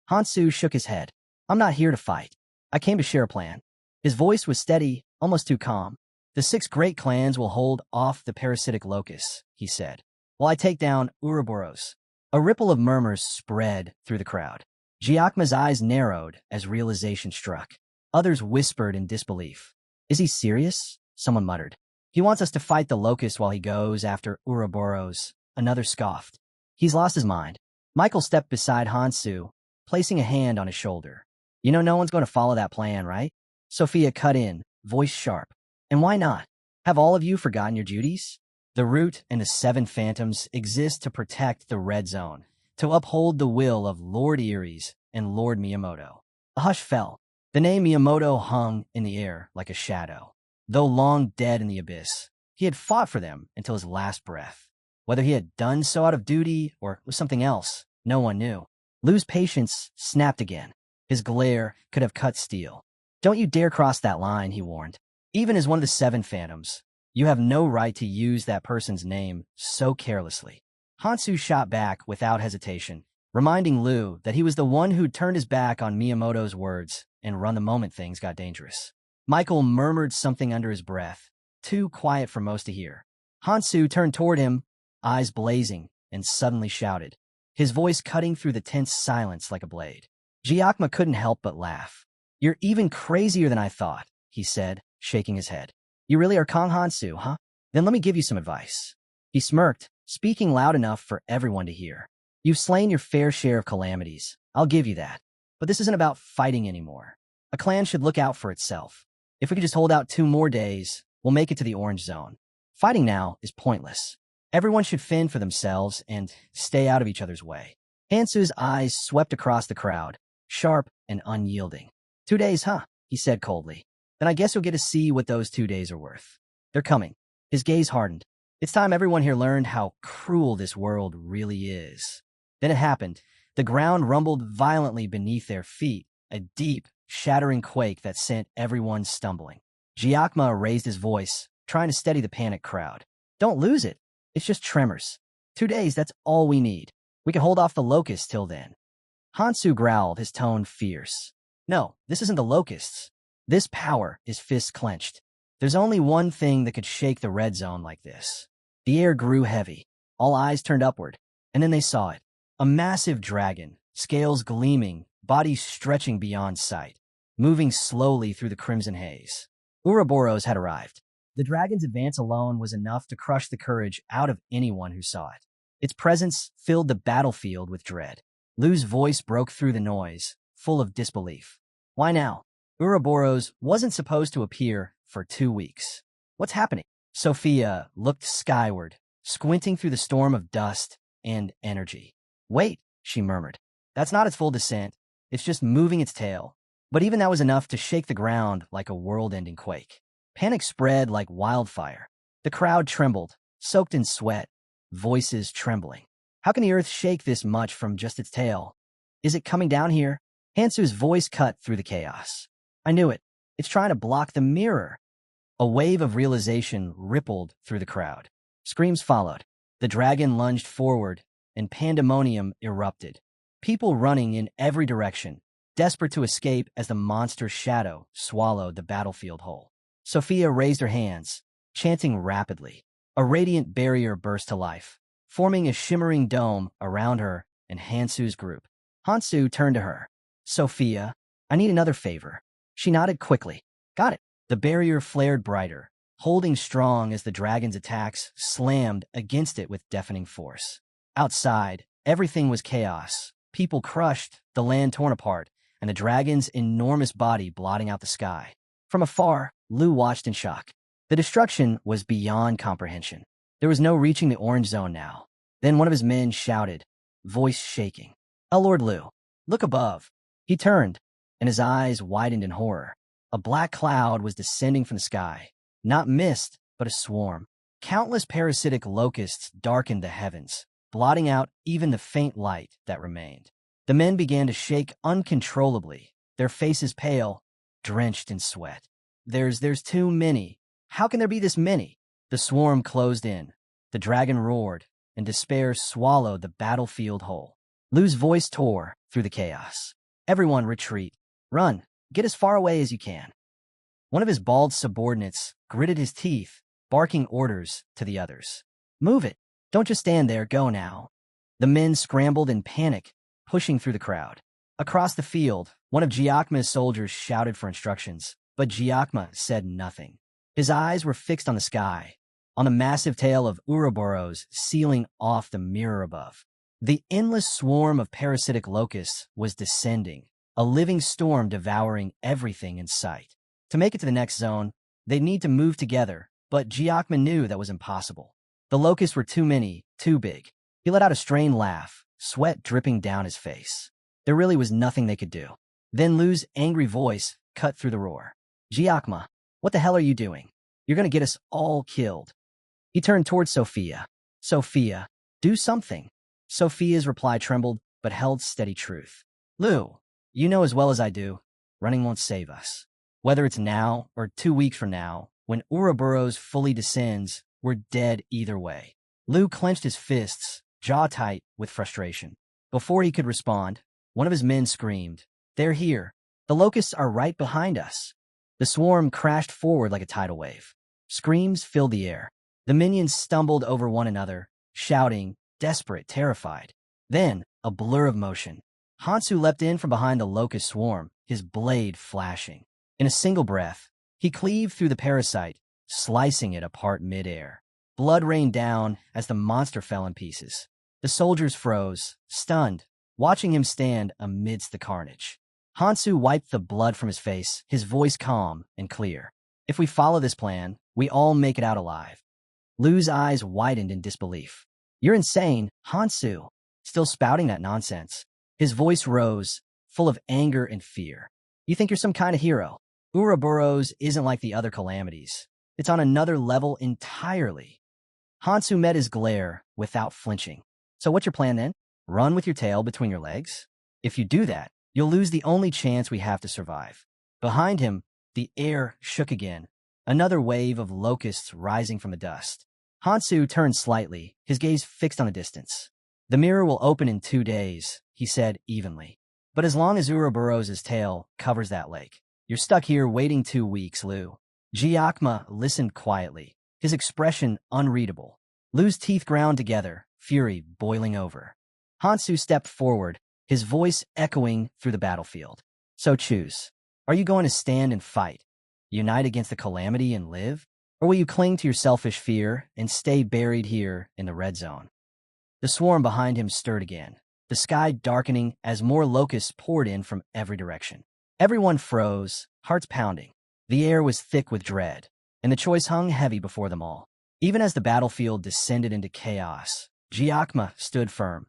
Hansu shook his head. I'm not here to fight. I came to share a plan. His voice was steady, almost too calm. The 6 great clans will hold off the parasitic locusts, he said, while I take down Ouroboros. A ripple of murmurs spread through the crowd. Giacoma's eyes narrowed as realization struck. Others whispered in disbelief. Is he serious? Someone muttered. He wants us to fight the locust while he goes after Ouroboros. Another scoffed. He's lost his mind. Michael stepped beside Hansu, placing a hand on his shoulder. You know no one's going to follow that plan, right? Sophia cut in, voice sharp. And why not? Have all of you forgotten your duties? The Root and the Seven Phantoms exist to protect the Red Zone, to uphold the will of Lord Erie's and Lord Miyamoto. A hush fell. The name Miyamoto hung in the air like a shadow. Though long dead in the abyss, he had fought for them until his last breath. Whether he had done so out of duty or was something else, no one knew. Lu's patience snapped again. His glare could have cut steel. Don't you dare cross that line, he warned. Even as one of the Seven Phantoms, you have no right to use that person's name so carelessly. Hansu shot back without hesitation, reminding Lu that he was the one who'd turned his back on Miyamoto's words and run the moment things got dangerous. Michael murmured something under his breath, too quiet for most to hear. Hansu turned toward him, eyes blazing, and suddenly shouted, his voice cutting through the tense silence like a blade. Giacomo couldn't help but laugh. You're even crazier than I thought, he said, shaking his head. You really are Kong Hansu, huh? Then let me give you some advice. He smirked, speaking loud enough for everyone to hear. You've slain your fair share of calamities. I'll give you that. But this isn't about fighting anymore. A clan should look out for itself. If we could just hold out 2 more days, we'll make it to the Orange Zone. Fighting now is pointless. Everyone should fend for themselves and stay out of each other's way. Hansu's eyes swept across the crowd, sharp and unyielding. 2 days, huh? He said coldly. Then I guess you'll get to see what those 2 days are worth. They're coming. His gaze hardened. It's time everyone here learned how cruel this world really is. Then it happened. The ground rumbled violently beneath their feet, a deep, shattering quake that sent everyone stumbling. Giacomo raised his voice, trying to steady the panicked crowd. Don't lose it. It's just tremors. 2 days, that's all we need. We can hold off the locusts till then. Hansu growled, his tone fierce. No, this isn't the locusts. This power is fists clenched. There's only one thing that could shake the Red Zone like this. The air grew heavy. All eyes turned upward, and then they saw it. A massive dragon, scales gleaming, body stretching beyond sight, moving slowly through the crimson haze. Ouroboros had arrived. The dragon's advance alone was enough to crush the courage out of anyone who saw it. Its presence filled the battlefield with dread. Lu's voice broke through the noise, full of disbelief. Why now? Ouroboros wasn't supposed to appear for 2 weeks. What's happening? Sophia looked skyward, squinting through the storm of dust and energy. Wait, she murmured. That's not its full descent. It's just moving its tail. But even that was enough to shake the ground like a world-ending quake. Panic spread like wildfire. The crowd trembled, soaked in sweat, voices trembling. How can the earth shake this much from just its tail? Is it coming down here? Hansu's voice cut through the chaos. I knew it. It's trying to block the mirror. A wave of realization rippled through the crowd. Screams followed. The dragon lunged forward, and pandemonium erupted. People running in every direction, desperate to escape as the monster's shadow swallowed the battlefield whole. Sophia raised her hands, chanting rapidly. A radiant barrier burst to life, forming a shimmering dome around her and Hansu's group. Hansu turned to her. Sophia, I need another favor. She nodded quickly. Got it. The barrier flared brighter, holding strong as the dragon's attacks slammed against it with deafening force. Outside, everything was chaos. People crushed, the land torn apart, and the dragon's enormous body blotting out the sky. From afar, Lu watched in shock. The destruction was beyond comprehension. There was no reaching the Orange Zone now. Then one of his men shouted, voice shaking. Lord Lu, look above. He turned, and his eyes widened in horror. A black cloud was descending from the sky. Not mist, but a swarm. Countless parasitic locusts darkened the heavens, blotting out even the faint light that remained. The men began to shake uncontrollably, their faces pale, drenched in sweat. There's too many. How can there be this many? The swarm closed in. The dragon roared, and despair swallowed the battlefield whole. Lu's voice tore through the chaos. Everyone retreat. Run. Get as far away as you can. One of his bald subordinates gritted his teeth, barking orders to the others. Move it. Don't just stand there. Go now. The men scrambled in panic, pushing through the crowd. Across the field, one of Giacoma's soldiers shouted for instructions, but Giacomo said nothing. His eyes were fixed on the sky, on the massive tail of Ouroboros sealing off the mirror above. The endless swarm of parasitic locusts was descending, a living storm devouring everything in sight. To make it to the next zone, they'd need to move together, but Giacomo knew that was impossible. The locusts were too many, too big. He let out a strained laugh, sweat dripping down his face. There really was nothing they could do. Then Lou's angry voice cut through the roar. Giacomo, what the hell are you doing? You're going to get us all killed. He turned towards Sophia. Sophia, do something. Sophia's reply trembled, but held steady truth. Lou, you know as well as I do, running won't save us. Whether it's now or 2 weeks from now, when Ouroboros fully descends, we're dead either way. Lou clenched his fists, jaw tight with frustration. Before he could respond, one of his men screamed, They're here. The locusts are right behind us. The swarm crashed forward like a tidal wave. Screams filled the air. The minions stumbled over one another, shouting, desperate, terrified. Then, a blur of motion. Hansu leapt in from behind the locust swarm, his blade flashing. In a single breath, he cleaved through the parasite, slicing it apart mid-air. Blood rained down as the monster fell in pieces. The soldiers froze, stunned, watching him stand amidst the carnage. Hansu wiped the blood from his face, his voice calm and clear. If we follow this plan, we all make it out alive. Lou's eyes widened in disbelief. You're insane, Hansu. Still spouting that nonsense. His voice rose, full of anger and fear. You think you're some kind of hero? Ouroboros isn't like the other calamities. It's on another level entirely. Hansu met his glare without flinching. So what's your plan then? Run with your tail between your legs? If you do that, you'll lose the only chance we have to survive. Behind him, the air shook again, another wave of locusts rising from the dust. Hansu turned slightly, his gaze fixed on the distance. The mirror will open in 2 days, he said evenly. But as long as Ouroboros' tail covers that lake, you're stuck here waiting 2 weeks, Lou. Giacomo listened quietly, his expression unreadable. Lou's teeth ground together, fury boiling over. Hansu stepped forward, his voice echoing through the battlefield. So choose. Are you going to stand and fight, unite against the calamity and live? Or will you cling to your selfish fear and stay buried here in the red zone? The swarm behind him stirred again, the sky darkening as more locusts poured in from every direction. Everyone froze, hearts pounding. The air was thick with dread, and the choice hung heavy before them all. Even as the battlefield descended into chaos, Giacomo stood firm,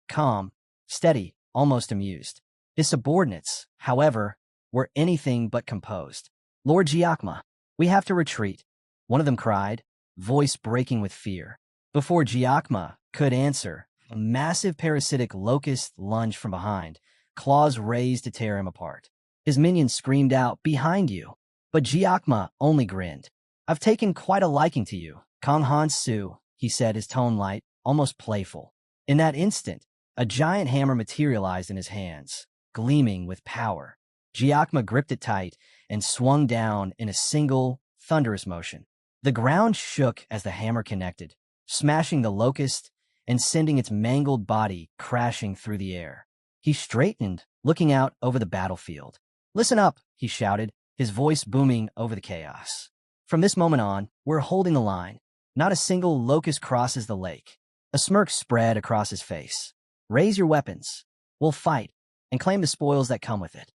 calm, steady, almost amused. His subordinates, however, were anything but composed. Lord Giacomo, we have to retreat, one of them cried, voice breaking with fear. Before Giacomo could answer, a massive parasitic locust lunged from behind, claws raised to tear him apart. His minions screamed out, behind you. But Giacomo only grinned. I've taken quite a liking to you, Kong Hansu, he said, his tone light, almost playful. In that instant, a giant hammer materialized in his hands, gleaming with power. Giacomo gripped it tight and swung down in a single, thunderous motion. The ground shook as the hammer connected, smashing the locust and sending its mangled body crashing through the air. He straightened, looking out over the battlefield. Listen up, he shouted, his voice booming over the chaos. From this moment on, we're holding the line. Not a single locust crosses the lake. A smirk spread across his face. Raise your weapons. We'll fight, and claim the spoils that come with it.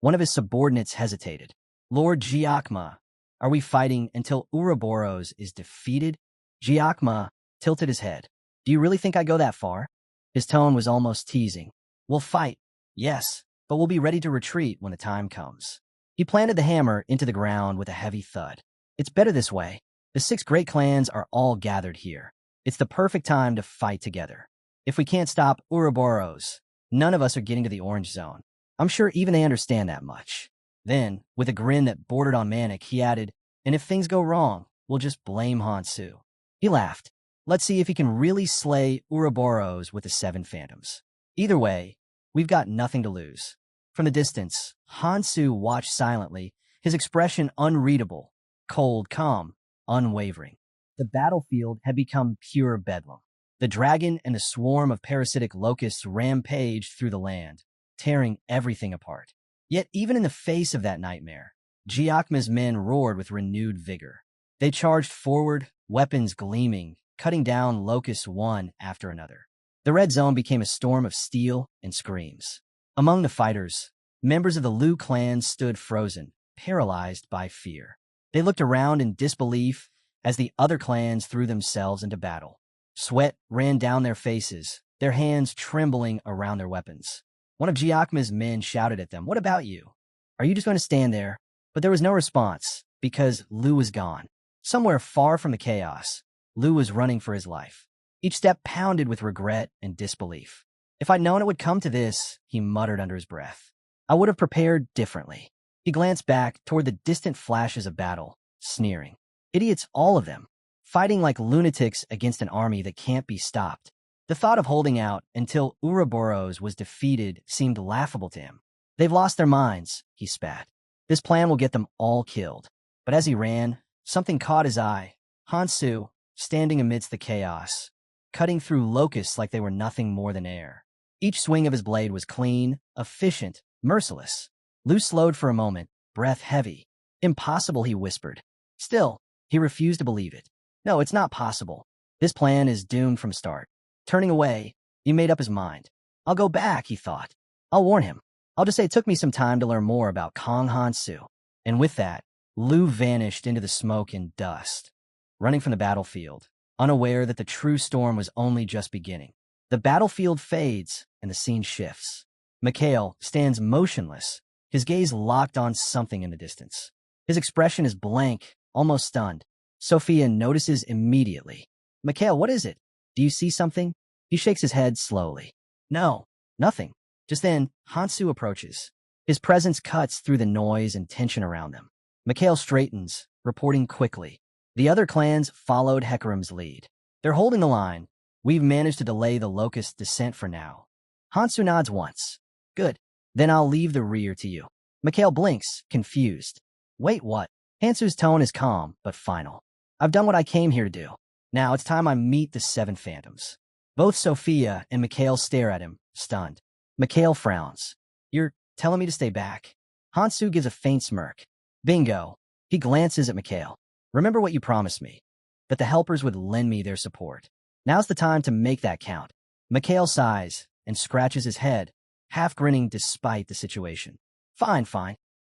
One of his subordinates hesitated. Lord Giacomo, are we fighting until Ouroboros is defeated? Giacomo tilted his head. Do you really think I go that far? His tone was almost teasing. We'll fight, yes, but we'll be ready to retreat when the time comes. He planted the hammer into the ground with a heavy thud. It's better this way. The 6 great clans are all gathered here. It's the perfect time to fight together. If we can't stop Ouroboros, none of us are getting to the orange zone. I'm sure even they understand that much. Then, with a grin that bordered on manic, he added, and if things go wrong, we'll just blame Hansu. He laughed. Let's see if he can really slay Ouroboros with the 7 phantoms. Either way, we've got nothing to lose. From the distance, Hansu watched silently, his expression unreadable, cold, calm, unwavering. The battlefield had become pure bedlam. The dragon and the swarm of parasitic locusts rampaged through the land, tearing everything apart. Yet even in the face of that nightmare, Giacoma's men roared with renewed vigor. They charged forward, weapons gleaming, cutting down locusts one after another. The red zone became a storm of steel and screams. Among the fighters, members of the Lu clan stood frozen, paralyzed by fear. They looked around in disbelief as the other clans threw themselves into battle. Sweat ran down their faces, their hands trembling around their weapons. One of Giacoma's men shouted at them, "What about you? Are you just going to stand there?" But there was no response, because Lu was gone. Somewhere far from the chaos, Lu was running for his life. Each step pounded with regret and disbelief. "If I'd known it would come to this," he muttered under his breath, "I would have prepared differently." He glanced back toward the distant flashes of battle, sneering. Idiots, all of them, fighting like lunatics against an army that can't be stopped. The thought of holding out until Ouroboros was defeated seemed laughable to him. "They've lost their minds," he spat. "This plan will get them all killed." But as he ran, something caught his eye. Hansu, standing amidst the chaos, cutting through locusts like they were nothing more than air. Each swing of his blade was clean, efficient, merciless. Lu slowed for a moment, breath heavy. "Impossible," he whispered. Still, he refused to believe it. "No, it's not possible. This plan is doomed from start." Turning away, he made up his mind. "I'll go back," he thought. "I'll warn him. I'll just say it took me some time to learn more about Kong Hansu." And with that, Lu vanished into the smoke and dust, running from the battlefield, unaware that the true storm was only just beginning. The battlefield fades, and the scene shifts. Mikhail stands motionless, his gaze locked on something in the distance. His expression is blank, almost stunned. Sophia notices immediately. "Mikhail, what is it? Do you see something?" He shakes his head slowly. "No, nothing." Just then, Hansu approaches. His presence cuts through the noise and tension around them. Mikhail straightens, reporting quickly. The other clans followed Hecarim's lead. "They're holding the line. We've managed to delay the locust descent for now." Hansu nods once. "Good. Then I'll leave the rear to you." Mikhail blinks, confused. "Wait, what?" Hansu's tone is calm, but final. "I've done what I came here to do. Now it's time I meet the 7 phantoms." Both Sophia and Mikhail stare at him, stunned. Mikhail frowns. "You're telling me to stay back?" Hansu gives a faint smirk. "Bingo." He glances at Mikhail. "Remember what you promised me, that the helpers would lend me their support. Now's the time to make that count." Mikhail sighs and scratches his head, half grinning despite the situation. Fine.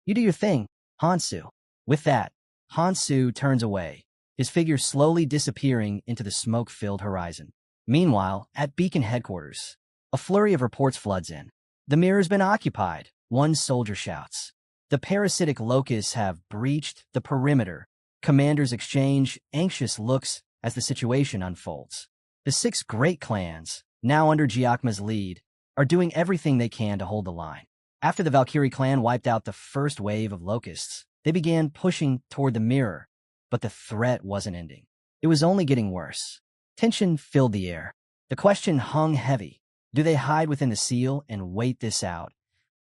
You do your thing, Hansu." With that, Hansu turns away, his figure slowly disappearing into the smoke-filled horizon. Meanwhile, at Beacon headquarters, a flurry of reports floods in. "The mirror's been occupied," one soldier shouts. "The parasitic locusts have breached the perimeter." Commanders exchange anxious looks as the situation unfolds. The 6 great clans, now under Giacoma's lead, are doing everything they can to hold the line. After the Valkyrie clan wiped out the first wave of locusts, they began pushing toward the mirror, but the threat wasn't ending. It was only getting worse. Tension filled the air. The question hung heavy. Do they hide within the seal and wait this out,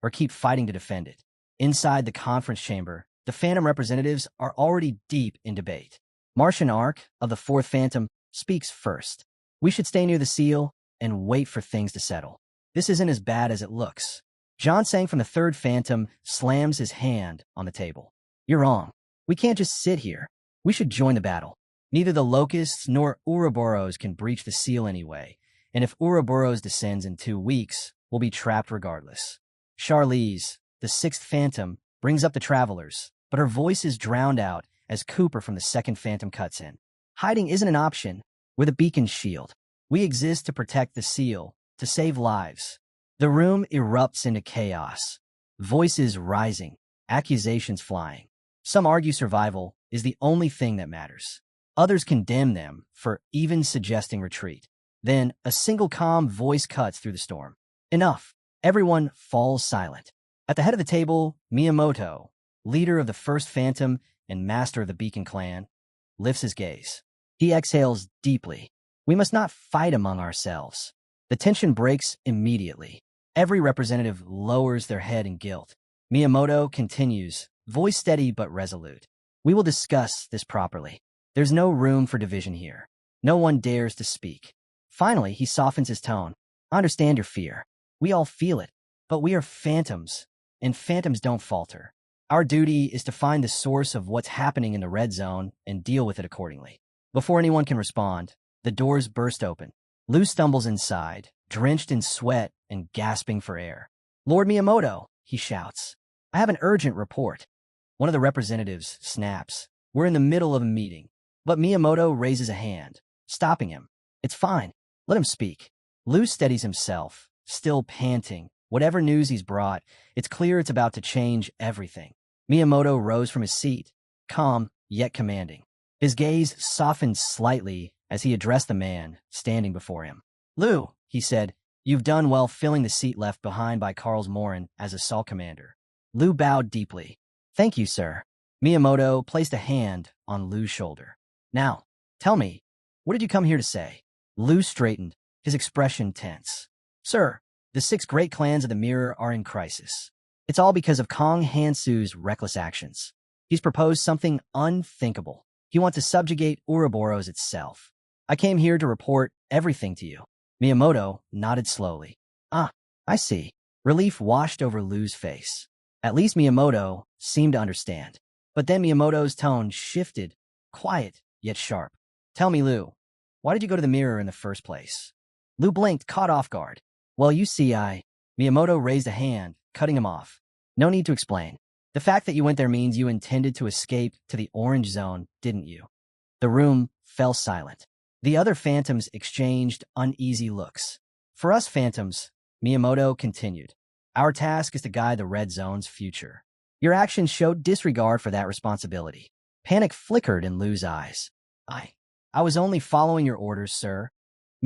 or keep fighting to defend it? Inside the conference chamber, the Phantom representatives are already deep in debate. Martian Ark, of the 4th Phantom, speaks first. "We should stay near the seal and wait for things to settle. This isn't as bad as it looks." John Sang from the 3rd Phantom slams his hand on the table. "You're wrong. We can't just sit here. We should join the battle. Neither the locusts nor Ouroboros can breach the seal anyway, and if Ouroboros descends in 2 weeks, we'll be trapped regardless." Charlize, the 6th Phantom, brings up the travelers, but her voice is drowned out as Cooper from the 2nd Phantom cuts in. "Hiding isn't an option. We're the beacon's shield. We exist to protect the seal, to save lives." The room erupts into chaos. Voices rising, accusations flying. Some argue survival is the only thing that matters. Others condemn them for even suggesting retreat. Then a single calm voice cuts through the storm. "Enough." Everyone falls silent. At the head of the table, Miyamoto, leader of the 1st Phantom and master of the Beacon clan, lifts his gaze. He exhales deeply. "We must not fight among ourselves." The tension breaks immediately. Every representative lowers their head in guilt. Miyamoto continues, voice steady but resolute. "We will discuss this properly. There's no room for division here. No one dares to speak. Finally, he softens his tone. I understand your fear. We all feel it. But we are phantoms, and phantoms don't falter. Our duty is to find the source of what's happening in the red zone and deal with it accordingly. Before anyone can respond, the doors burst open. Lou stumbles inside, drenched in sweat and gasping for air. Lord Miyamoto, he shouts. I have an urgent report. One of the representatives snaps. We're in the middle of a meeting. But Miyamoto raises a hand, stopping him. It's fine. Let him speak. Lou steadies himself, still panting. Whatever news he's brought, it's clear it's about to change everything. Miyamoto rose from his seat, calm yet commanding. His gaze softened slightly as he addressed the man standing before him. Lou, he said, you've done well filling the seat left behind by Carl's Morin as assault commander. Lou bowed deeply. Thank you, sir. Miyamoto placed a hand on Lou's shoulder. Now, tell me, what did you come here to say? Lou straightened, his expression tense. Sir, the 6 great clans of the Mirror are in crisis. It's all because of Kong Hansu's reckless actions. He's proposed something unthinkable. He wants to subjugate Ouroboros itself. I came here to report everything to you. Miyamoto nodded slowly. Ah, I see. Relief washed over Lou's face. At least Miyamoto seemed to understand. But then Miyamoto's tone shifted, quiet yet sharp. Tell me, Lou, why did you go to the Mirror in the first place? Lou blinked, caught off guard. Well, you see, Miyamoto raised a hand, cutting him off. No need to explain. The fact that you went there means you intended to escape to the orange zone, didn't you? The room fell silent. The other phantoms exchanged uneasy looks. For us phantoms, Miyamoto continued, our task is to guide the red zone's future. Your actions showed disregard for that responsibility. Panic flickered in Lou's eyes. I was only following your orders, sir.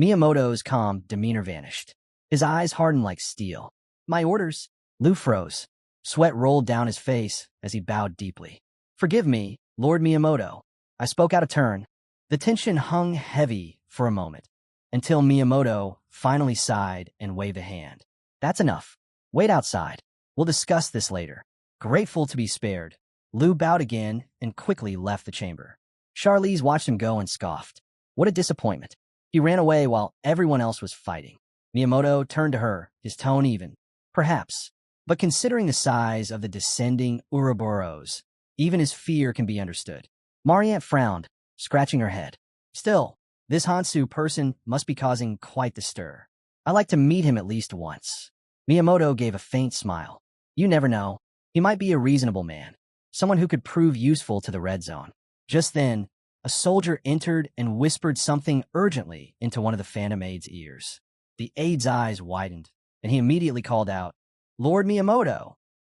Miyamoto's calm demeanor vanished. His eyes hardened like steel. My orders? Lou froze. Sweat rolled down his face as he bowed deeply. Forgive me, Lord Miyamoto. I spoke out of turn. The tension hung heavy for a moment, until Miyamoto finally sighed and waved a hand. That's enough. Wait outside. We'll discuss this later. Grateful to be spared, Lou bowed again and quickly left the chamber. Charlize watched him go and scoffed. What a disappointment. He ran away while everyone else was fighting. Miyamoto turned to her, his tone even. Perhaps. But considering the size of the descending Ouroboros, even his fear can be understood. Mariette frowned, scratching her head. Still, this Hansu person must be causing quite the stir. I'd like to meet him at least once. Miyamoto gave a faint smile. You never know. He might be a reasonable man. Someone who could prove useful to the red zone. Just then, a soldier entered and whispered something urgently into one of the phantom aide's ears. The aide's eyes widened, and he immediately called out, Lord Miyamoto.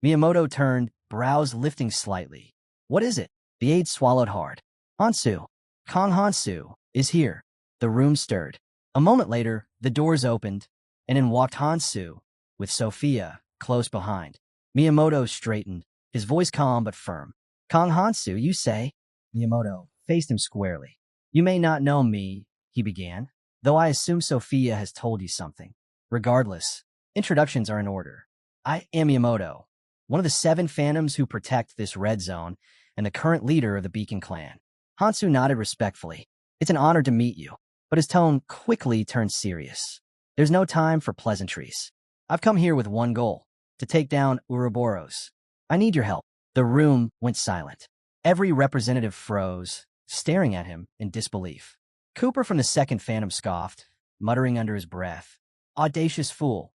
Miyamoto turned, brows lifting slightly. What is it? The aide swallowed hard. Hansu. Kong Hansu is here. The room stirred. A moment later, the doors opened, and in walked Hansu, with Sophia close behind. Miyamoto straightened, his voice calm but firm. Kong Hansu, you say? Miyamoto faced him squarely. You may not know me, he began, though I assume Sophia has told you something. Regardless, introductions are in order. I am Miyamoto, one of the 7 phantoms who protect this red zone and the current leader of the Beacon clan. Hansu nodded respectfully. It's an honor to meet you, but his tone quickly turned serious. There's no time for pleasantries. I've come here with one goal, to take down Ouroboros. I need your help. The room went silent. Every representative froze, staring at him in disbelief. Cooper from the second phantom scoffed, muttering under his breath, audacious fool.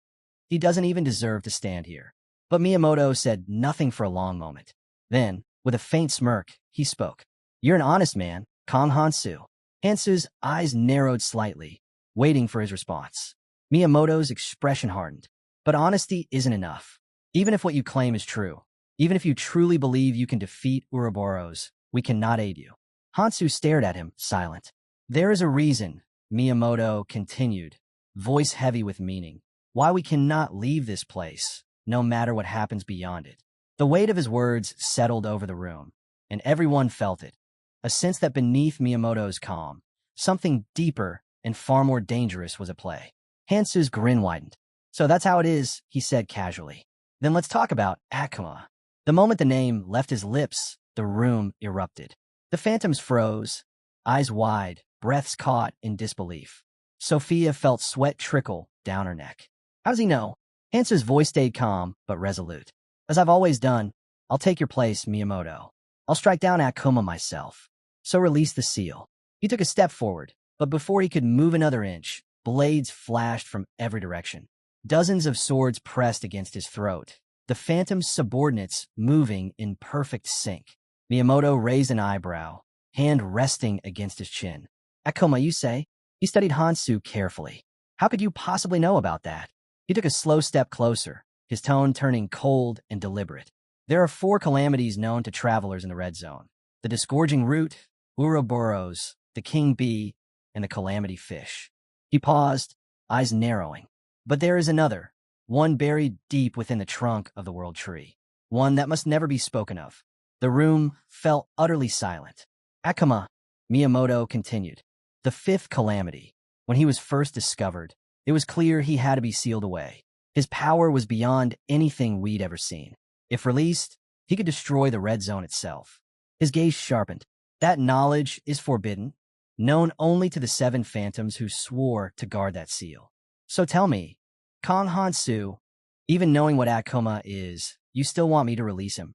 He doesn't even deserve to stand here. But Miyamoto said nothing for a long moment. Then, with a faint smirk, he spoke. You're an honest man, Kong Hansu. Hansu's eyes narrowed slightly, waiting for his response. Miyamoto's expression hardened. But honesty isn't enough. Even if what you claim is true, even if you truly believe you can defeat Ouroboros, we cannot aid you. Hansu stared at him, silent. There is a reason, Miyamoto continued, voice heavy with meaning, why we cannot leave this place, no matter what happens beyond it. The weight of his words settled over the room, and everyone felt it. A sense that beneath Miyamoto's calm, something deeper and far more dangerous was at play. Hansu's grin widened. So that's how it is, he said casually. Then let's talk about Akuma. The moment the name left his lips, the room erupted. The phantoms froze, eyes wide, breaths caught in disbelief. Sophia felt sweat trickle down her neck. How does he know? Hansu's voice stayed calm but resolute. As I've always done, I'll take your place, Miyamoto. I'll strike down Akuma myself. So release the seal. He took a step forward, but before he could move another inch, blades flashed from every direction. Dozens of swords pressed against his throat, the phantom's subordinates moving in perfect sync. Miyamoto raised an eyebrow, hand resting against his chin. Akuma, you say? He studied Hansu carefully. How could you possibly know about that? He took a slow step closer, his tone turning cold and deliberate. There are 4 calamities known to travelers in the red zone. The disgorging root, Ouroboros, the king bee, and the calamity fish. He paused, eyes narrowing. But there is another, one buried deep within the trunk of the world tree. One that must never be spoken of. The room fell utterly silent. Akuma, Miyamoto continued. The 5th calamity. When he was first discovered, it was clear he had to be sealed away. His power was beyond anything we'd ever seen. If released, he could destroy the red zone itself. His gaze sharpened. That knowledge is forbidden, known only to the 7 phantoms who swore to guard that seal. So tell me, Kong Hansu, even knowing what Akuma is, you still want me to release him?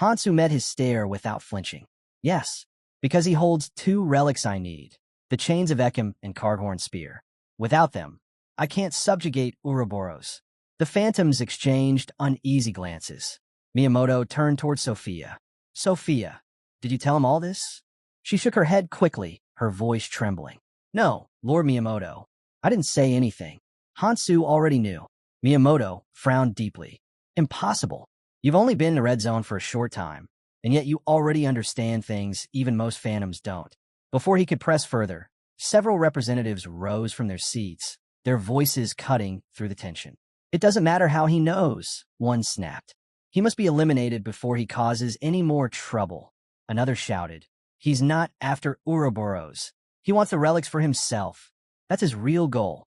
Hansu met his stare without flinching. Yes, because he holds 2 relics I need, the chains of Ekim and Cardhorn Spear. Without them, I can't subjugate Ouroboros. The phantoms exchanged uneasy glances. Miyamoto turned toward Sophia. Sophia, did you tell him all this? She shook her head quickly, her voice trembling. No, Lord Miyamoto. I didn't say anything. Hansu already knew. Miyamoto frowned deeply. Impossible. You've only been in the red zone for a short time, and yet you already understand things even most phantoms don't. Before he could press further, several representatives rose from their seats, their voices cutting through the tension. It doesn't matter how he knows, one snapped. He must be eliminated before he causes any more trouble. Another shouted. He's not after Ouroboros. He wants the relics for himself. That's his real goal.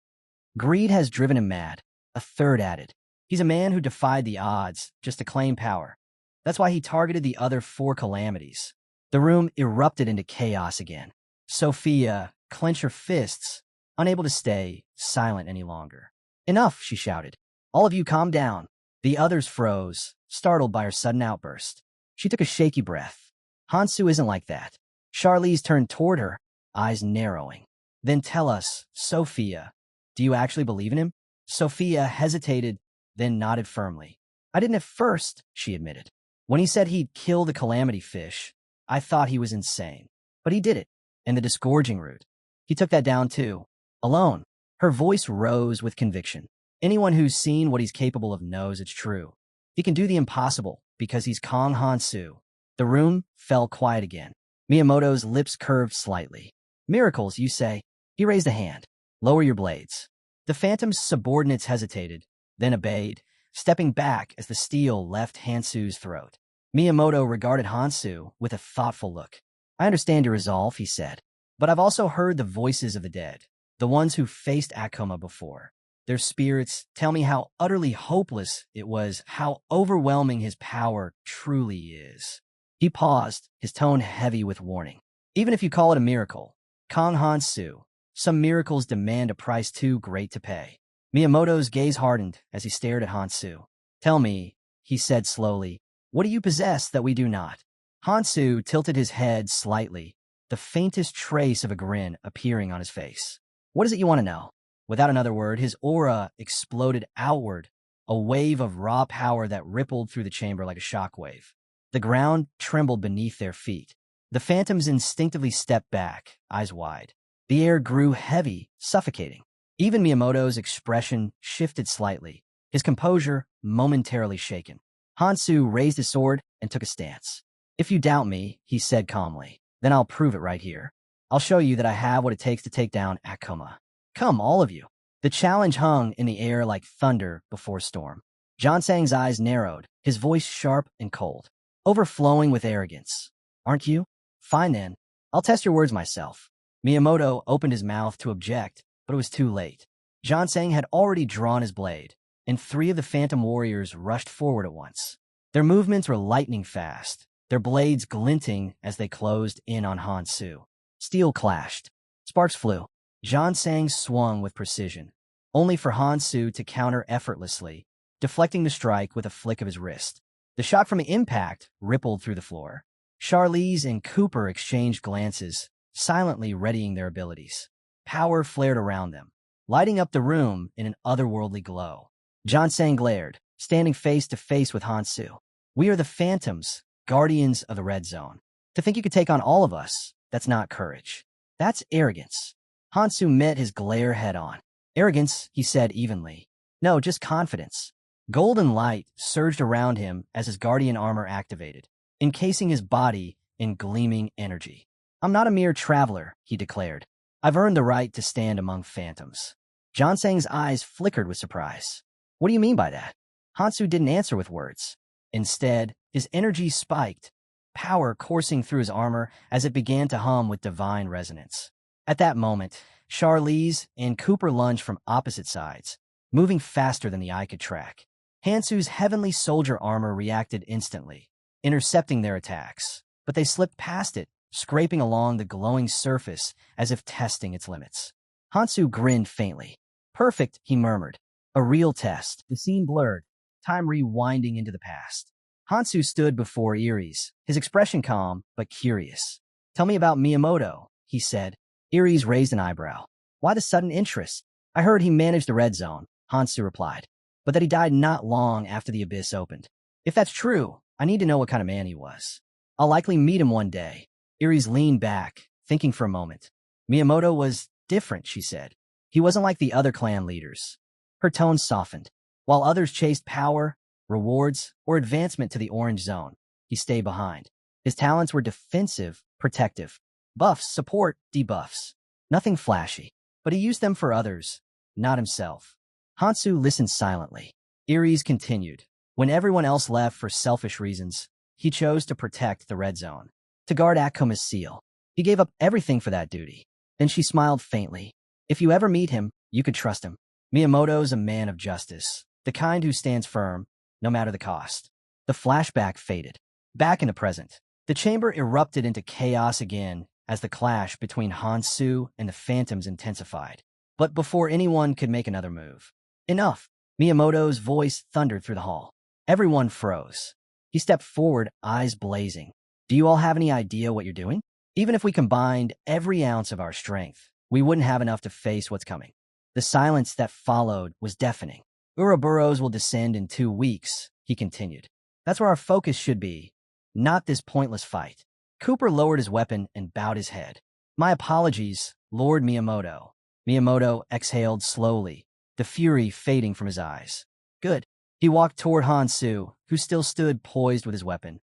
Greed has driven him mad. A third added. He's a man who defied the odds just to claim power. That's why he targeted the other 4 calamities. The room erupted into chaos again. Sophia clenched her fists, unable to stay silent any longer. Enough, she shouted. All of you calm down. The others froze, startled by her sudden outburst. She took a shaky breath. Hansu isn't like that. Charlize turned toward her, eyes narrowing. Then tell us, Sophia, do you actually believe in him? Sophia hesitated, then nodded firmly. I didn't at first, she admitted. When he said he'd kill the calamity fish, I thought he was insane. But he did it. And the disgorging root. He took that down too. Alone. Her voice rose with conviction. Anyone who's seen what he's capable of knows it's true. He can do the impossible because he's Kong Hansu. The room fell quiet again. Miyamoto's lips curved slightly. Miracles, you say? He raised a hand. Lower your blades. The phantom's subordinates hesitated, then obeyed, stepping back as the steel left Hansu's throat. Miyamoto regarded Hansu with a thoughtful look. I understand your resolve, he said, but I've also heard the voices of the dead, the ones who faced Akuma before. Their spirits tell me how utterly hopeless it was, how overwhelming his power truly is. He paused, his tone heavy with warning. Even if you call it a miracle, Kong Hansu, some miracles demand a price too great to pay. Miyamoto's gaze hardened as he stared at Hansu. Tell me, he said slowly, what do you possess that we do not? Hansu tilted his head slightly, the faintest trace of a grin appearing on his face. What is it you want to know? Without another word, his aura exploded outward, a wave of raw power that rippled through the chamber like a shockwave. The ground trembled beneath their feet. The phantoms instinctively stepped back, eyes wide. The air grew heavy, suffocating. Even Miyamoto's expression shifted slightly, his composure momentarily shaken. Hansu raised his sword and took a stance. If you doubt me, he said calmly, then I'll prove it right here. I'll show you that I have what it takes to take down Akuma. Come, all of you. The challenge hung in the air like thunder before storm. Jansang's eyes narrowed, his voice sharp and cold, overflowing with arrogance. Aren't you? Fine then. I'll test your words myself. Miyamoto opened his mouth to object, but it was too late. Jansang had already drawn his blade, and 3 of the phantom warriors rushed forward at once. Their movements were lightning fast, their blades glinting as they closed in on Hansu. Steel clashed. Sparks flew. Sang swung with precision, only for Hansu to counter effortlessly, deflecting the strike with a flick of his wrist. The shock from the impact rippled through the floor. Charlize and Cooper exchanged glances, silently readying their abilities. Power flared around them, lighting up the room in an otherworldly glow. Sang glared, standing face to face with Hansu. "We are the Phantoms, guardians of the Red Zone. To think you could take on all of us, that's not courage. That's arrogance." Hansu met his glare head-on. "Arrogance," he said evenly. "No, just confidence." Golden light surged around him as his guardian armor activated, encasing his body in gleaming energy. "I'm not a mere traveler," he declared. "I've earned the right to stand among phantoms." Sang's eyes flickered with surprise. "What do you mean by that?" Hansu didn't answer with words. Instead, his energy spiked, power coursing through his armor as it began to hum with divine resonance. At that moment, Charlize and Cooper lunged from opposite sides, moving faster than the eye could track. Hansu's heavenly soldier armor reacted instantly, intercepting their attacks, but they slipped past it, scraping along the glowing surface as if testing its limits. Hansu grinned faintly. "Perfect," he murmured. "A real test." The scene blurred, time rewinding into the past. Hansu stood before Iris, his expression calm but curious. "Tell me about Miyamoto," he said. Iris raised an eyebrow. "Why the sudden interest?" "I heard he managed the Red Zone," Hansu replied, "but that he died not long after the Abyss opened. If that's true, I need to know what kind of man he was. I'll likely meet him one day." Iris leaned back, thinking for a moment. "Miyamoto was different," she said. "He wasn't like the other clan leaders." Her tone softened. While others chased power, rewards, or advancement to the Orange Zone, he stayed behind. His talents were defensive, protective. Buffs, support, debuffs. Nothing flashy, but he used them for others, not himself. Hansu listened silently. Iris continued. When everyone else left for selfish reasons, he chose to protect the Red Zone, to guard Akuma's seal. He gave up everything for that duty. Then she smiled faintly. "If you ever meet him, you could trust him. Miyamoto's a man of justice, the kind who stands firm, no matter the cost." The flashback faded. Back in the present, the chamber erupted into chaos again as the clash between Hansu and the Phantoms intensified. But before anyone could make another move, "Enough!" Miyamoto's voice thundered through the hall. Everyone froze. He stepped forward, eyes blazing. "Do you all have any idea what you're doing? Even if we combined every ounce of our strength, we wouldn't have enough to face what's coming." The silence that followed was deafening. "Ouroboros will descend in 2 weeks," he continued. "That's where our focus should be, not this pointless fight." Cooper lowered his weapon and bowed his head. "My apologies, Lord Miyamoto." Miyamoto exhaled slowly, the fury fading from his eyes. "Good." He walked toward Hansu, who still stood poised with his weapon,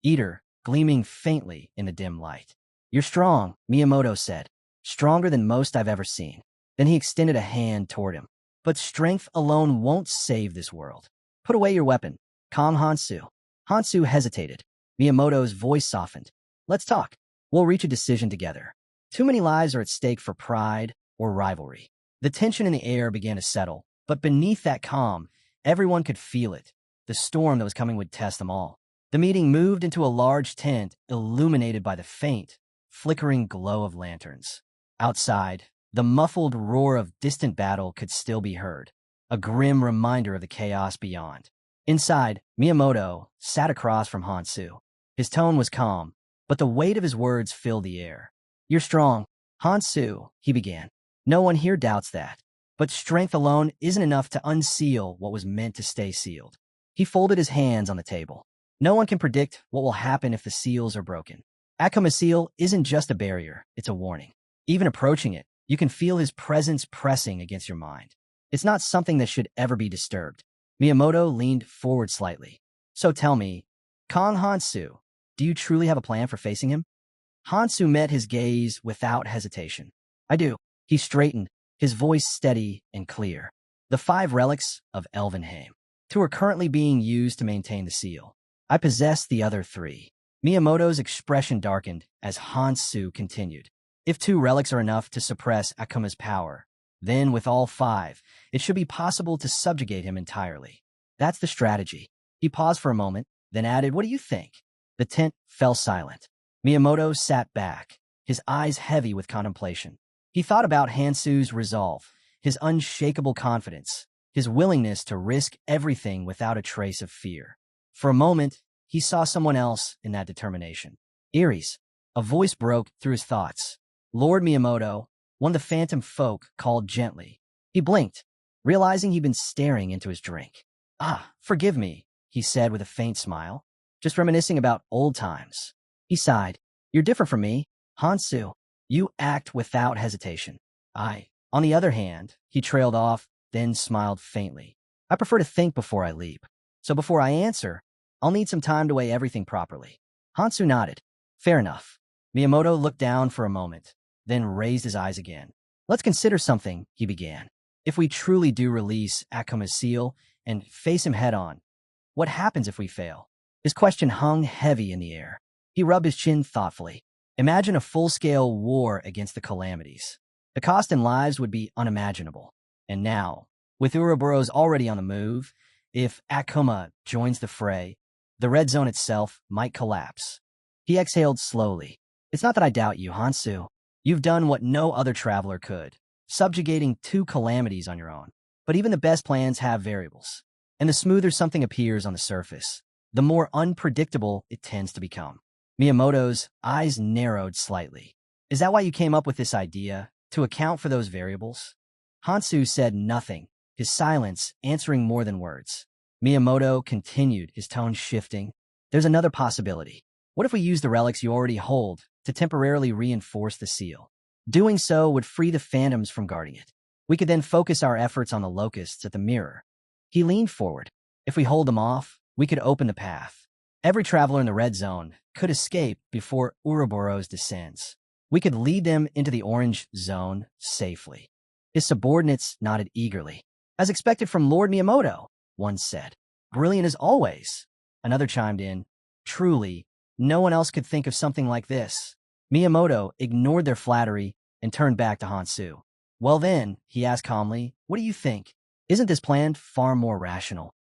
Eater gleaming faintly in the dim light. "You're strong," Miyamoto said. "Stronger than most I've ever seen." Then he extended a hand toward him. "But strength alone won't save this world. Put away your weapon. Calm Hansu." Hansu hesitated. Miyamoto's voice softened. "Let's talk. We'll reach a decision together. Too many lives are at stake for pride or rivalry." The tension in the air began to settle, but beneath that calm, everyone could feel it. The storm that was coming would test them all. The meeting moved into a large tent illuminated by the faint, flickering glow of lanterns. Outside, the muffled roar of distant battle could still be heard, a grim reminder of the chaos beyond. Inside, Miyamoto sat across from Hansu. His tone was calm, but the weight of his words filled the air. "You're strong, Hansu," he began. "No one here doubts that. But strength alone isn't enough to unseal what was meant to stay sealed." He folded his hands on the table. "No one can predict what will happen if the seals are broken. Akuma's seal isn't just a barrier, it's a warning. Even approaching it, you can feel his presence pressing against your mind. It's not something that should ever be disturbed." Miyamoto leaned forward slightly. "So tell me, Kong Hansu, do you truly have a plan for facing him?" Hansu met his gaze without hesitation. "I do." He straightened, his voice steady and clear. "The 5 relics of Elvenheim. 2 are currently being used to maintain the seal. I possess the other 3. Miyamoto's expression darkened as Hansu continued. "If 2 relics are enough to suppress Akuma's power, then with all 5, it should be possible to subjugate him entirely. That's the strategy." He paused for a moment, then added, "What do you think?" The tent fell silent. Miyamoto sat back, his eyes heavy with contemplation. He thought about Hansu's resolve, his unshakable confidence, his willingness to risk everything without a trace of fear. For a moment, he saw someone else in that determination. Ares. A voice broke through his thoughts. Lord Miyamoto, one of the phantom folk, called gently. He blinked, realizing he'd been staring into his drink. Ah, forgive me, he said with a faint smile, just reminiscing about old times. He sighed. You're different from me, Hansu. You act without hesitation. On the other hand, he trailed off, then smiled faintly. I prefer to think before I leap. So before I answer, I'll need some time to weigh everything properly. Hansu nodded. Fair enough. Miyamoto looked down for a moment, then raised his eyes again. Let's consider something, he began. If we truly do release Akuma's seal and face him head-on, what happens if we fail? His question hung heavy in the air. He rubbed his chin thoughtfully. Imagine a full-scale war against the calamities. The cost in lives would be unimaginable. And now, with Ouroboros already on the move, if Akuma joins the fray, the red zone itself might collapse. He exhaled slowly. It's not that I doubt you, Hansu. You've done what no other traveler could, subjugating 2 calamities on your own. But even the best plans have variables. And the smoother something appears on the surface, the more unpredictable it tends to become. Miyamoto's eyes narrowed slightly. Is that why you came up with this idea, to account for those variables? Hansu said nothing, his silence answering more than words. Miyamoto continued, his tone shifting. There's another possibility. What if we use the relics you already hold to temporarily reinforce the seal? Doing so would free the phantoms from guarding it. We could then focus our efforts on the locusts at the mirror. He leaned forward. If we hold them off, we could open the path. Every traveler in the red zone could escape before Ouroboros descends. We could lead them into the orange zone safely. His subordinates nodded eagerly. As expected from Lord Miyamoto, one said. Brilliant as always. Another chimed in. Truly, no one else could think of something like this. Miyamoto ignored their flattery and turned back to Hansu. Well then, he asked calmly, what do you think? Isn't this plan far more rational?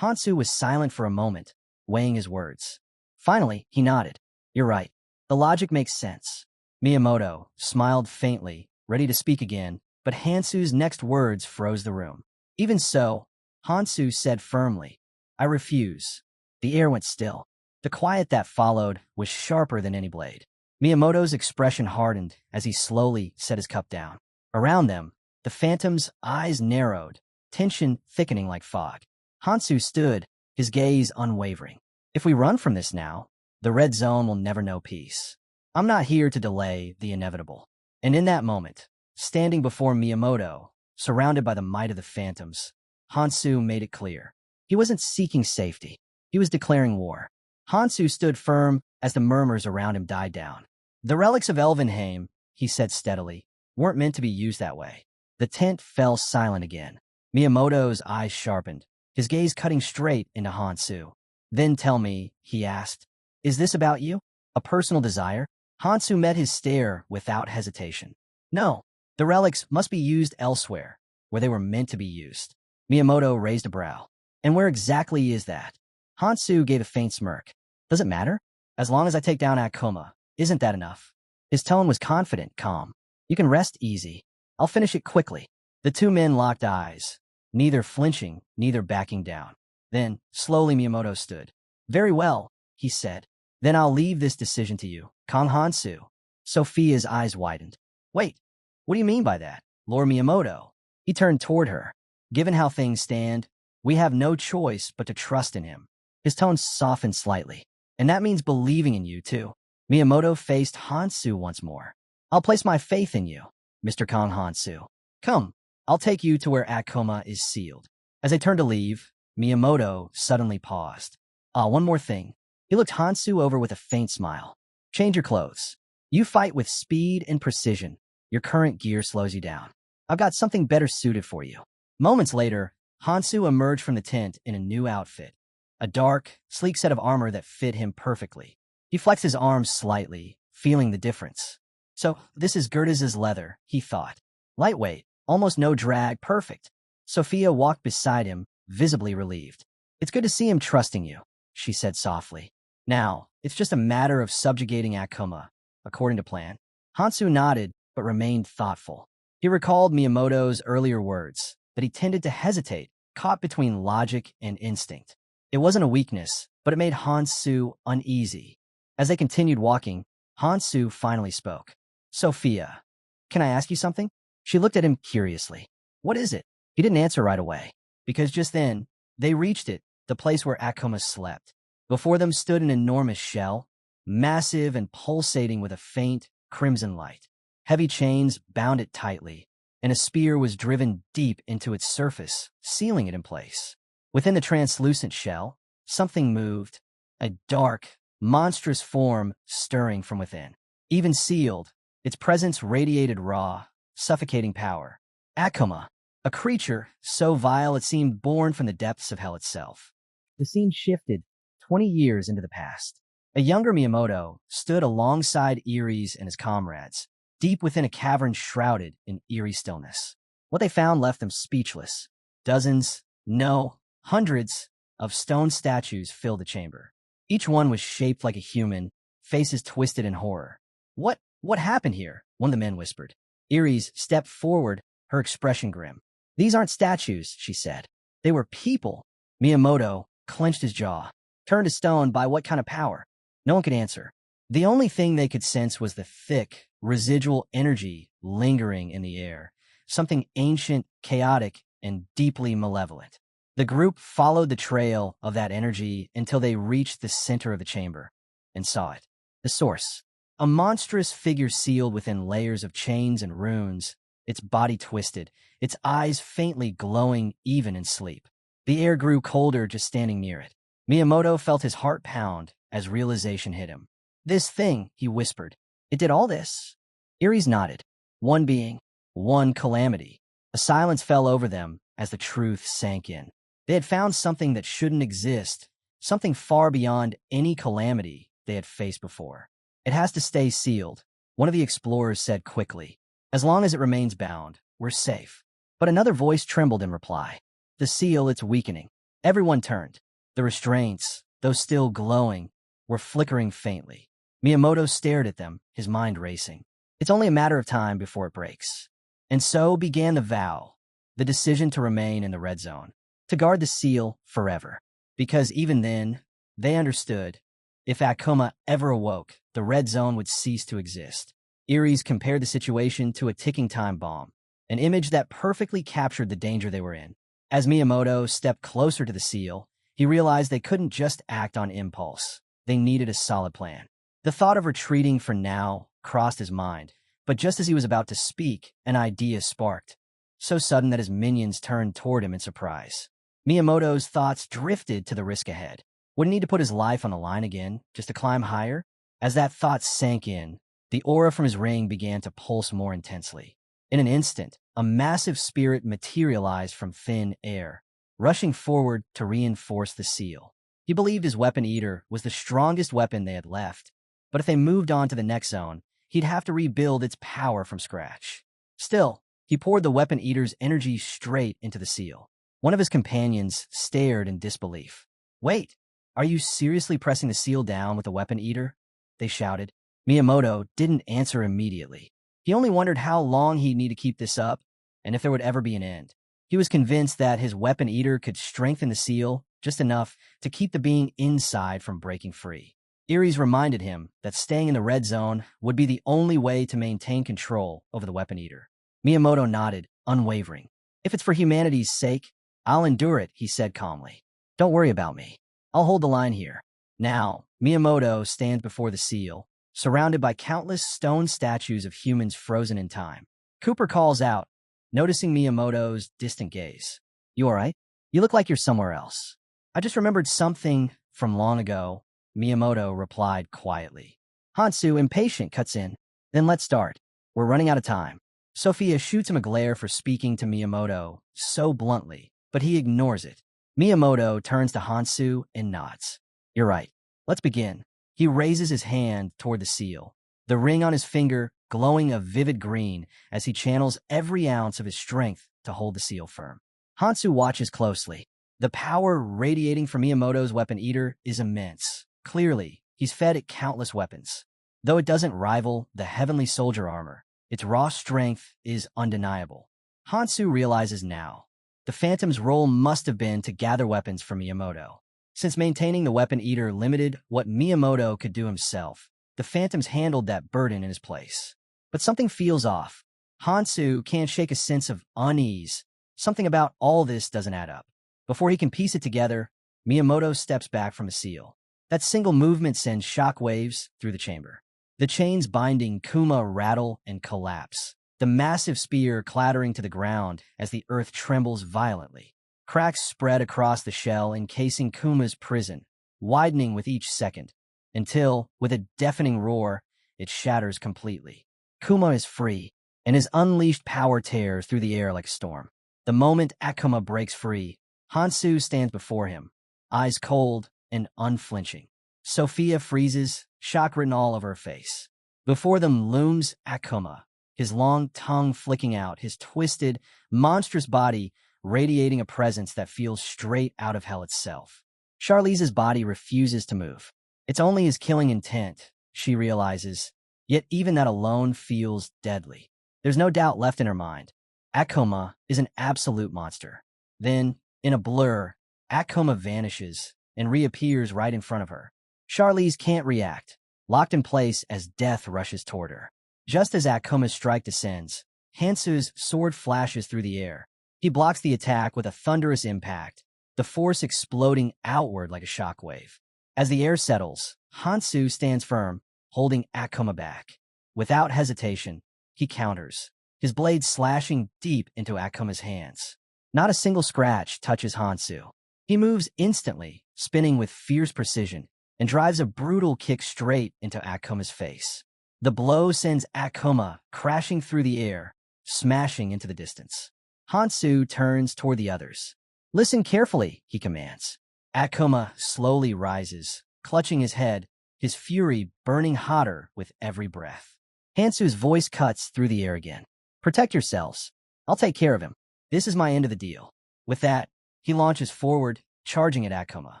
Hansu was silent for a moment, weighing his words. Finally, he nodded. You're right. The logic makes sense. Miyamoto smiled faintly, ready to speak again, but Hansu's next words froze the room. Even so, Hansu said firmly, I refuse. The air went still. The quiet that followed was sharper than any blade. Miyamoto's expression hardened as he slowly set his cup down. Around them, the phantom's eyes narrowed, tension thickening like fog. Hansu stood, his gaze unwavering. If we run from this now, the red zone will never know peace. I'm not here to delay the inevitable. And in that moment, standing before Miyamoto, surrounded by the might of the phantoms, Hansu made it clear. He wasn't seeking safety. He was declaring war. Hansu stood firm as the murmurs around him died down. The relics of Elvenheim, he said steadily, weren't meant to be used that way. The tent fell silent again. Miyamoto's eyes sharpened, his gaze cutting straight into Hansu. Then tell me, he asked, is this about you? A personal desire? Hansu met his stare without hesitation. No, the relics must be used elsewhere, where they were meant to be used. Miyamoto raised a brow. And where exactly is that? Hansu gave a faint smirk. Does it matter? As long as I take down Akuma, isn't that enough? His tone was confident, calm. You can rest easy. I'll finish it quickly. The 2 men locked eyes, neither flinching, neither backing down. Then, slowly Miyamoto stood. Very well, he said. Then I'll leave this decision to you, Kong Hansu. Sophia's eyes widened. Wait, what do you mean by that, Lord Miyamoto? He turned toward her. Given how things stand, we have no choice but to trust in him. His tone softened slightly. And that means believing in you, too. Miyamoto faced Hansu once more. I'll place my faith in you, Mr. Kong Hansu. Come, I'll take you to where Akuma is sealed. As they turned to leave, Miyamoto suddenly paused. One more thing. He looked Hansu over with a faint smile. Change your clothes. You fight with speed and precision. Your current gear slows you down. I've got something better suited for you. Moments later, Hansu emerged from the tent in a new outfit. A dark, sleek set of armor that fit him perfectly. He flexed his arms slightly, feeling the difference. So, this is Gerda's leather, he thought. Lightweight, almost no drag, perfect. Sophia walked beside him, visibly relieved. It's good to see him trusting you, she said softly. Now, it's just a matter of subjugating Akuma, according to plan. Hansu nodded, but remained thoughtful. He recalled Miyamoto's earlier words, that he tended to hesitate, caught between logic and instinct. It wasn't a weakness, but it made Hansu uneasy. As they continued walking, Hansu finally spoke. Sophia, can I ask you something? She looked at him curiously. What is it? He didn't answer right away, because just then, they reached it, the place where Akuma slept. Before them stood an enormous shell, massive and pulsating with a faint, crimson light. Heavy chains bound it tightly, and a spear was driven deep into its surface, sealing it in place. Within the translucent shell, something moved, a dark, monstrous form stirring from within. Even sealed, its presence radiated raw, suffocating power. Akuma, a creature so vile it seemed born from the depths of hell itself. The scene shifted 20 years into the past. A younger Miyamoto stood alongside Iris and his comrades, deep within a cavern shrouded in eerie stillness. What they found left them speechless. Dozens, no, hundreds of stone statues filled the chamber. Each one was shaped like a human, faces twisted in horror. What happened here? One of the men whispered. Iris stepped forward, her expression grim. These aren't statues, she said. They were people. Miyamoto clenched his jaw. Turned to stone by what kind of power? No one could answer. The only thing they could sense was the thick, residual energy lingering in the air, something ancient, chaotic, and deeply malevolent. The group followed the trail of that energy until they reached the center of the chamber and saw it. The source. A monstrous figure sealed within layers of chains and runes, its body twisted, its eyes faintly glowing even in sleep. The air grew colder just standing near it. Miyamoto felt his heart pound as realization hit him. This thing, he whispered. It did all this? Iris nodded. One being, one calamity. A silence fell over them as the truth sank in. They had found something that shouldn't exist, something far beyond any calamity they had faced before. It has to stay sealed, one of the explorers said quickly. As long as it remains bound, we're safe. But another voice trembled in reply. The seal, it's weakening. Everyone turned. The restraints, though still glowing, were flickering faintly. Miyamoto stared at them, his mind racing. It's only a matter of time before it breaks. And so began the vow, the decision to remain in the red zone, to guard the seal forever. Because even then, they understood, if Akuma ever awoke, the red zone would cease to exist. Iris compared the situation to a ticking time bomb, an image that perfectly captured the danger they were in. As Miyamoto stepped closer to the seal, he realized they couldn't just act on impulse. They needed a solid plan. The thought of retreating for now crossed his mind, but just as he was about to speak, an idea sparked, so sudden that his minions turned toward him in surprise. Miyamoto's thoughts drifted to the risk ahead. Would he need to put his life on the line again, just to climb higher? As that thought sank in, the aura from his ring began to pulse more intensely. In an instant, a massive spirit materialized from thin air, rushing forward to reinforce the seal. He believed his weapon eater was the strongest weapon they had left, but if they moved on to the next zone, he'd have to rebuild its power from scratch. Still, he poured the weapon eater's energy straight into the seal. One of his companions stared in disbelief. Wait, are you seriously pressing the seal down with the weapon eater? They shouted. Miyamoto didn't answer immediately. He only wondered how long he'd need to keep this up, and if there would ever be an end. He was convinced that his weapon eater could strengthen the seal just enough to keep the being inside from breaking free. Iris reminded him that staying in the red zone would be the only way to maintain control over the weapon eater. Miyamoto nodded, unwavering. If it's for humanity's sake, I'll endure it, he said calmly. Don't worry about me. I'll hold the line here. Now, Miyamoto stands before the seal, surrounded by countless stone statues of humans frozen in time. Cooper calls out, noticing Miyamoto's distant gaze. You all right? You look like you're somewhere else. I just remembered something from long ago, Miyamoto replied quietly. Hansu, impatient, cuts in. Then let's start. We're running out of time. Sophia shoots him a glare for speaking to Miyamoto so bluntly, but he ignores it. Miyamoto turns to Hansu and nods. You're right. Let's begin. He raises his hand toward the seal, the ring on his finger glowing a vivid green as he channels every ounce of his strength to hold the seal firm. Hansu watches closely. The power radiating from Miyamoto's weapon eater is immense. Clearly, he's fed it countless weapons. Though it doesn't rival the heavenly soldier armor, Its raw strength is undeniable. Hansu realizes now. The Phantom's role must have been to gather weapons for Miyamoto. Since maintaining the Weapon Eater limited what Miyamoto could do himself, the Phantom's handled that burden in his place. But something feels off. Hansu can't shake a sense of unease. Something about all this doesn't add up. Before he can piece it together, Miyamoto steps back from a seal. That single movement sends shock waves through the chamber. The chains binding Kuma rattle and collapse, the massive spear clattering to the ground as the earth trembles violently. Cracks spread across the shell encasing Kuma's prison, widening with each second, until, with a deafening roar, it shatters completely. Kuma is free, and his unleashed power tears through the air like a storm. The moment Akuma breaks free, Hansu stands before him, eyes cold and unflinching. Sophia freezes, shock written all over her face. Before them looms Akuma, his long tongue flicking out, his twisted, monstrous body radiating a presence that feels straight out of hell itself. Charlize's body refuses to move. It's only his killing intent, she realizes, yet even that alone feels deadly. There's no doubt left in her mind. Akuma is an absolute monster. Then, in a blur, Akuma vanishes and reappears right in front of her. Charlize can't react, locked in place as death rushes toward her. Just as Akuma's strike descends, Hansu's sword flashes through the air. He blocks the attack with a thunderous impact, the force exploding outward like a shockwave. As the air settles, Hansu stands firm, holding Akuma back. Without hesitation, he counters, his blade slashing deep into Akuma's hands. Not a single scratch touches Hansu. He moves instantly, spinning with fierce precision, and drives a brutal kick straight into Akuma's face. The blow sends Akuma crashing through the air, smashing into the distance. Hansu turns toward the others. "Listen carefully," he commands. Akuma slowly rises, clutching his head, his fury burning hotter with every breath. Hansu's voice cuts through the air again. "Protect yourselves. I'll take care of him. This is my end of the deal." With that, he launches forward, charging at Akuma.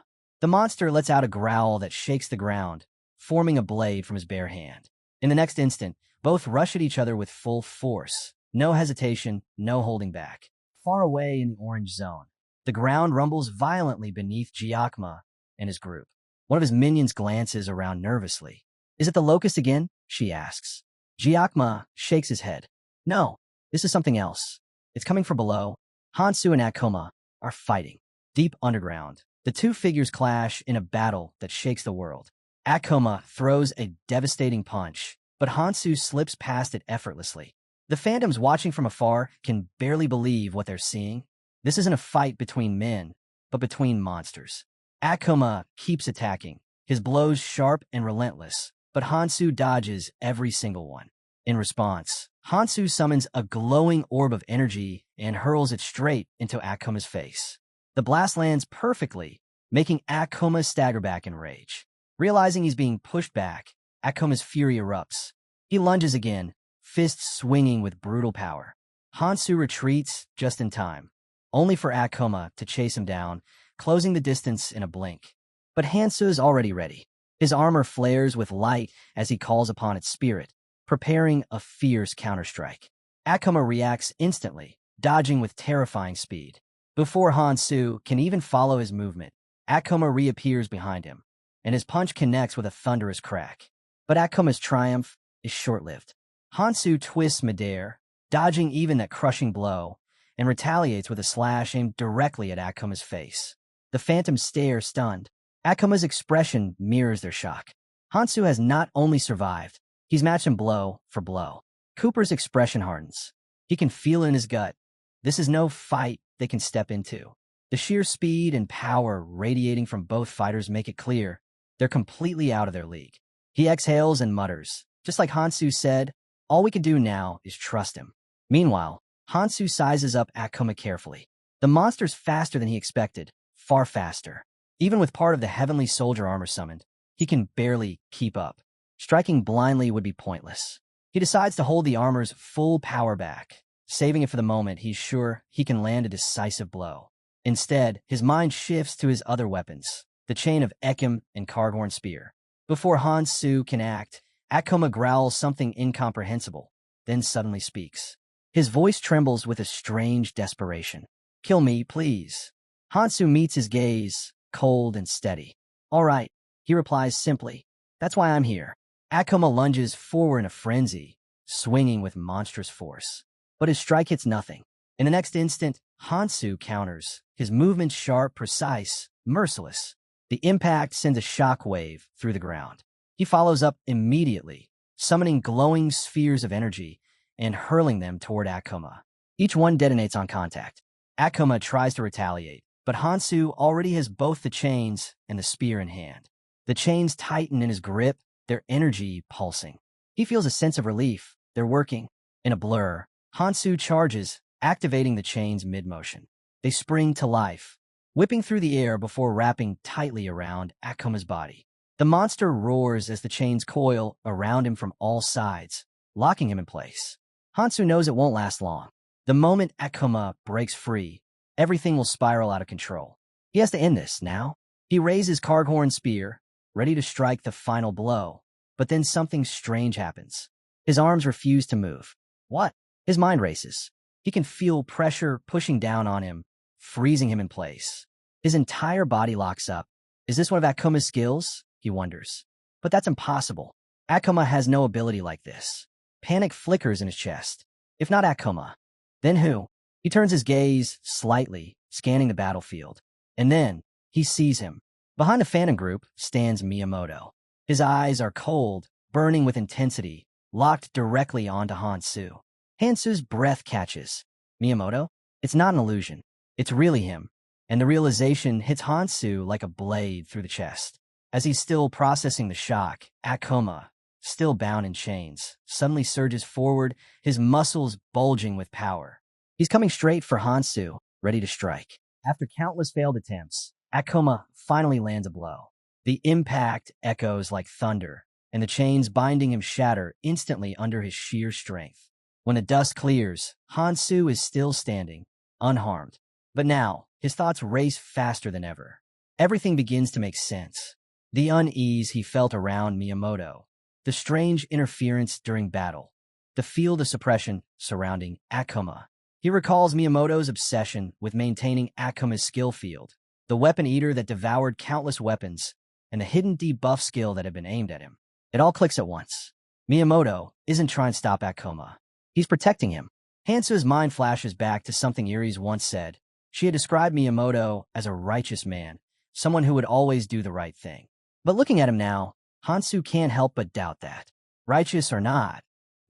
The monster lets out a growl that shakes the ground, forming a blade from his bare hand. In the next instant, both rush at each other with full force. No hesitation, no holding back. Far away in the orange zone, the ground rumbles violently beneath Gyakma and his group. One of his minions glances around nervously. "Is it the locust again?" she asks. Gyakma shakes his head. "No, this is something else. It's coming from below." Hansu and Akuma are fighting. Deep underground, the two figures clash in a battle that shakes the world. Akuma throws a devastating punch, but Hansu slips past it effortlessly. The Phantoms watching from afar can barely believe what they're seeing. This isn't a fight between men, but between monsters. Akuma keeps attacking, his blows sharp and relentless, but Hansu dodges every single one. In response, Hansu summons a glowing orb of energy and hurls it straight into Akuma's face. The blast lands perfectly, making Akuma stagger back in rage. Realizing he's being pushed back, Akuma's fury erupts. He lunges again, fists swinging with brutal power. Hansu retreats just in time, only for Akuma to chase him down, closing the distance in a blink. But Hansu is already ready. His armor flares with light as he calls upon its spirit, preparing a fierce counterstrike. Akuma reacts instantly, dodging with terrifying speed. Before Hansu can even follow his movement, Akuma reappears behind him, and his punch connects with a thunderous crack. But Akuma's triumph is short-lived. Hansu twists midair, dodging even that crushing blow, and retaliates with a slash aimed directly at Akuma's face. The Phantoms stare stunned. Akuma's expression mirrors their shock. Hansu has not only survived, he's matched him blow for blow. Cooper's expression hardens. He can feel in his gut. This is no fight they can step into. The sheer speed and power radiating from both fighters make it clear they're completely out of their league. He exhales and mutters. Just like Hansu said, all we can do now is trust him. Meanwhile, Hansu sizes up Akuma carefully. The monster's faster than he expected, far faster. Even with part of the heavenly soldier armor summoned, he can barely keep up. Striking blindly would be pointless. He decides to hold the armor's full power back, saving it for the moment he's sure he can land a decisive blow. Instead, his mind shifts to his other weapons, the chain of Ekim and Cardhorn spear. Before Hansu can act, Akuma growls something incomprehensible. then suddenly speaks. His voice trembles with a strange desperation. Kill me, please. Hansu meets his gaze, cold and steady. All right, he replies simply. That's why I'm here. Akuma lunges forward in a frenzy, swinging with monstrous force. But his strike hits nothing. In the next instant, Hansu counters, his movements sharp, precise, merciless. The impact sends a shock wave through the ground. He follows up immediately, summoning glowing spheres of energy and hurling them toward Akuma. Each one detonates on contact. Akuma tries to retaliate, but Hansu already has both the chains and the spear in hand. The chains tighten in his grip, their energy pulsing. He feels a sense of relief. They're working. In a blur, Hansu charges, activating the chains mid-motion. They spring to life, whipping through the air before wrapping tightly around Akuma's body. The monster roars as the chains coil around him from all sides, locking him in place. Hansu knows it won't last long. The moment Akuma breaks free, everything will spiral out of control. He has to end this now. He raises Karghorn's spear, ready to strike the final blow. But then something strange happens. His arms refuse to move. What? His mind races. He can feel pressure pushing down on him, freezing him in place. His entire body locks up. Is this one of Akuma's skills? He wonders. But that's impossible. Akuma has no ability like this. Panic flickers in his chest. If not Akuma, then who? He turns his gaze slightly, scanning the battlefield. And then, he sees him. Behind the phantom group stands Miyamoto. His eyes are cold, burning with intensity, locked directly onto Hansu. Hansu's breath catches. Miyamoto? It's not an illusion. It's really him. And the realization hits Hansu like a blade through the chest. As he's still processing the shock, Akuma, still bound in chains, suddenly surges forward, his muscles bulging with power. He's coming straight for Hansu, ready to strike. After countless failed attempts, Akuma finally lands a blow. The impact echoes like thunder, and the chains binding him shatter instantly under his sheer strength. When the dust clears, Hansu is still standing, unharmed. But now, his thoughts race faster than ever. Everything begins to make sense. The unease he felt around Miyamoto, the strange interference during battle, the field of suppression surrounding Akuma. He recalls Miyamoto's obsession with maintaining Akuma's skill field, the weapon eater that devoured countless weapons, and the hidden debuff skill that had been aimed at him. It all clicks at once. Miyamoto isn't trying to stop Akuma. He's protecting him. Hansu's mind flashes back to something Iri's once said. She had described Miyamoto as a righteous man, someone who would always do the right thing. But looking at him now, Hansu can't help but doubt that. Righteous or not,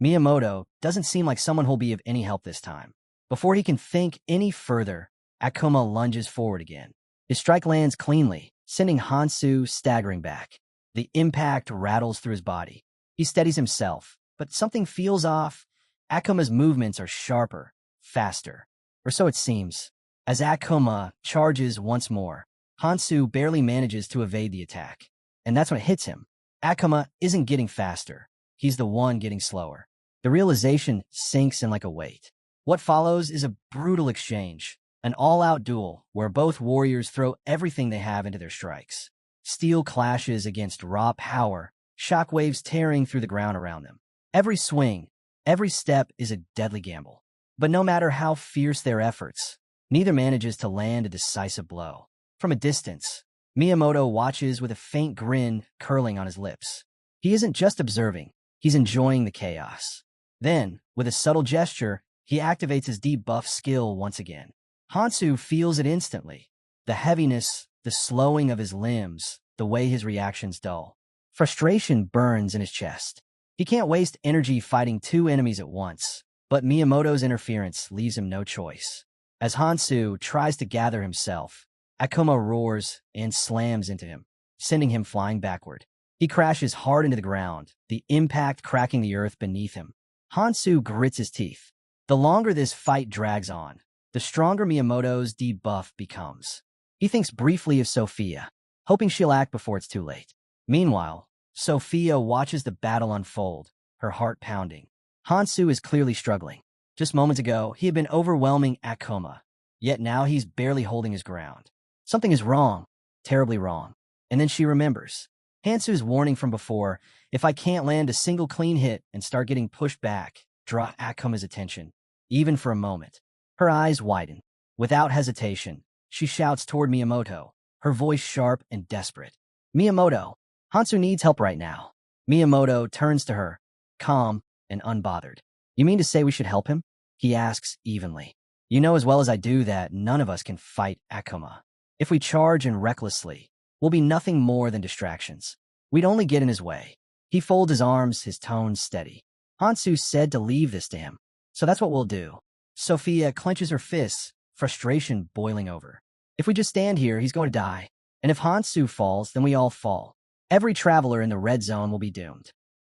Miyamoto doesn't seem like someone who'll be of any help this time. Before he can think any further, Akuma lunges forward again. His strike lands cleanly, sending Hansu staggering back. The impact rattles through his body. He steadies himself, but something feels off. Akuma's movements are sharper, faster. Or so it seems. As Akuma charges once more, Hansu barely manages to evade the attack. And that's when it hits him. Akuma isn't getting faster. He's the one getting slower. The realization sinks in like a weight. What follows is a brutal exchange, an all-out duel where both warriors throw everything they have into their strikes. Steel clashes against raw power, shockwaves tearing through the ground around them. Every swing, every step is a deadly gamble. But no matter how fierce their efforts, neither manages to land a decisive blow. From a distance, Miyamoto watches with a faint grin curling on his lips. He isn't just observing, he's enjoying the chaos. Then, with a subtle gesture, he activates his debuff skill once again. Hansu feels it instantly. The heaviness, the slowing of his limbs, the way his reactions dull. Frustration burns in his chest. He can't waste energy fighting two enemies at once, but Miyamoto's interference leaves him no choice. As Hansu tries to gather himself, Akuma roars and slams into him, sending him flying backward. He crashes hard into the ground, the impact cracking the earth beneath him. Hansu grits his teeth. The longer this fight drags on, the stronger Miyamoto's debuff becomes. He thinks briefly of Sophia, hoping she'll act before it's too late. Meanwhile, Sophia watches the battle unfold, her heart pounding. Hansu is clearly struggling. Just moments ago, he had been overwhelming Akuma, yet now he's barely holding his ground. Something is wrong, terribly wrong. And then she remembers. Hansu's warning from before, if I can't land a single clean hit and start getting pushed back, draw Akuma's attention, even for a moment. Her eyes widen. Without hesitation, she shouts toward Miyamoto, her voice sharp and desperate. Miyamoto, Hansu needs help right now. Miyamoto turns to her, calm and unbothered. You mean to say we should help him? He asks evenly. You know as well as I do that none of us can fight Akuma. If we charge in recklessly, we'll be nothing more than distractions. We'd only get in his way. He folds his arms, his tone steady. Hansu said to leave this to him, so that's what we'll do. Sophia clenches her fists, frustration boiling over. If we just stand here, he's going to die. And if Hansu falls, then we all fall. Every traveler in the red zone will be doomed.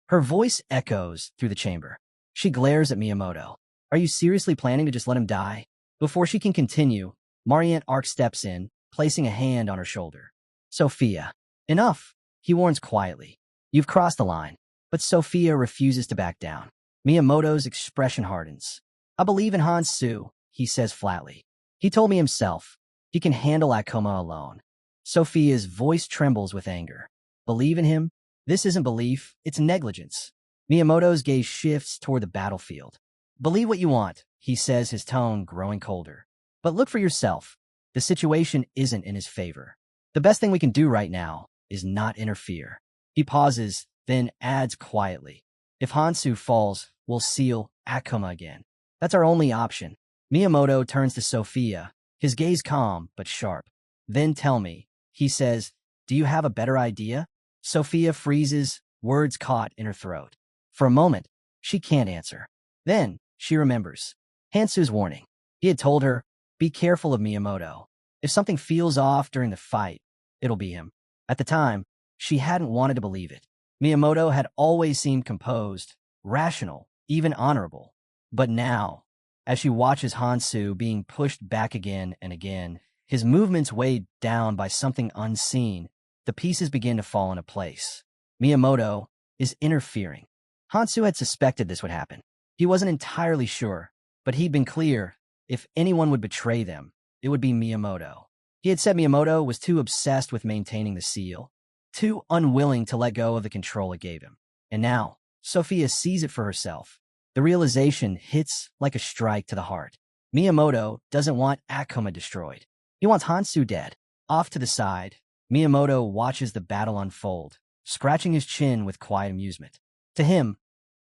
Her voice echoes through the chamber. She glares at Miyamoto. Are you seriously planning to just let him die? Before she can continue, Mariant Arc steps in, placing a hand on her shoulder. Sophia. Enough, he warns quietly. You've crossed the line. But Sophia refuses to back down. Miyamoto's expression hardens. I believe in Hansu, he says flatly. He told me himself. He can handle Akuma alone. Sophia's voice trembles with anger. Believe in him? This isn't belief, it's negligence. Miyamoto's gaze shifts toward the battlefield. Believe what you want, he says, his tone growing colder. But look for yourself. The situation isn't in his favor. The best thing we can do right now is not interfere. He pauses, then adds quietly. If Hansu falls, we'll seal Akuma again. That's our only option. Miyamoto turns to Sophia, his gaze calm but sharp. Then tell me, he says, do you have a better idea? Sophia freezes, words caught in her throat. For a moment, she can't answer. Then, she remembers. Hansu's warning. He had told her, be careful of Miyamoto. If something feels off during the fight, it'll be him. At the time, she hadn't wanted to believe it. Miyamoto had always seemed composed, rational, even honorable. But now, as she watches Hansu being pushed back again and again, his movements weighed down by something unseen, the pieces begin to fall into place. Miyamoto is interfering. Hansu had suspected this would happen. He wasn't entirely sure, but he'd been clear, if anyone would betray them, it would be Miyamoto. He had said Miyamoto was too obsessed with maintaining the seal, too unwilling to let go of the control it gave him. And now, Sophia sees it for herself. The realization hits like a strike to the heart. Miyamoto doesn't want Akuma destroyed. He wants Hansu dead. Off to the side, Miyamoto watches the battle unfold, scratching his chin with quiet amusement. To him,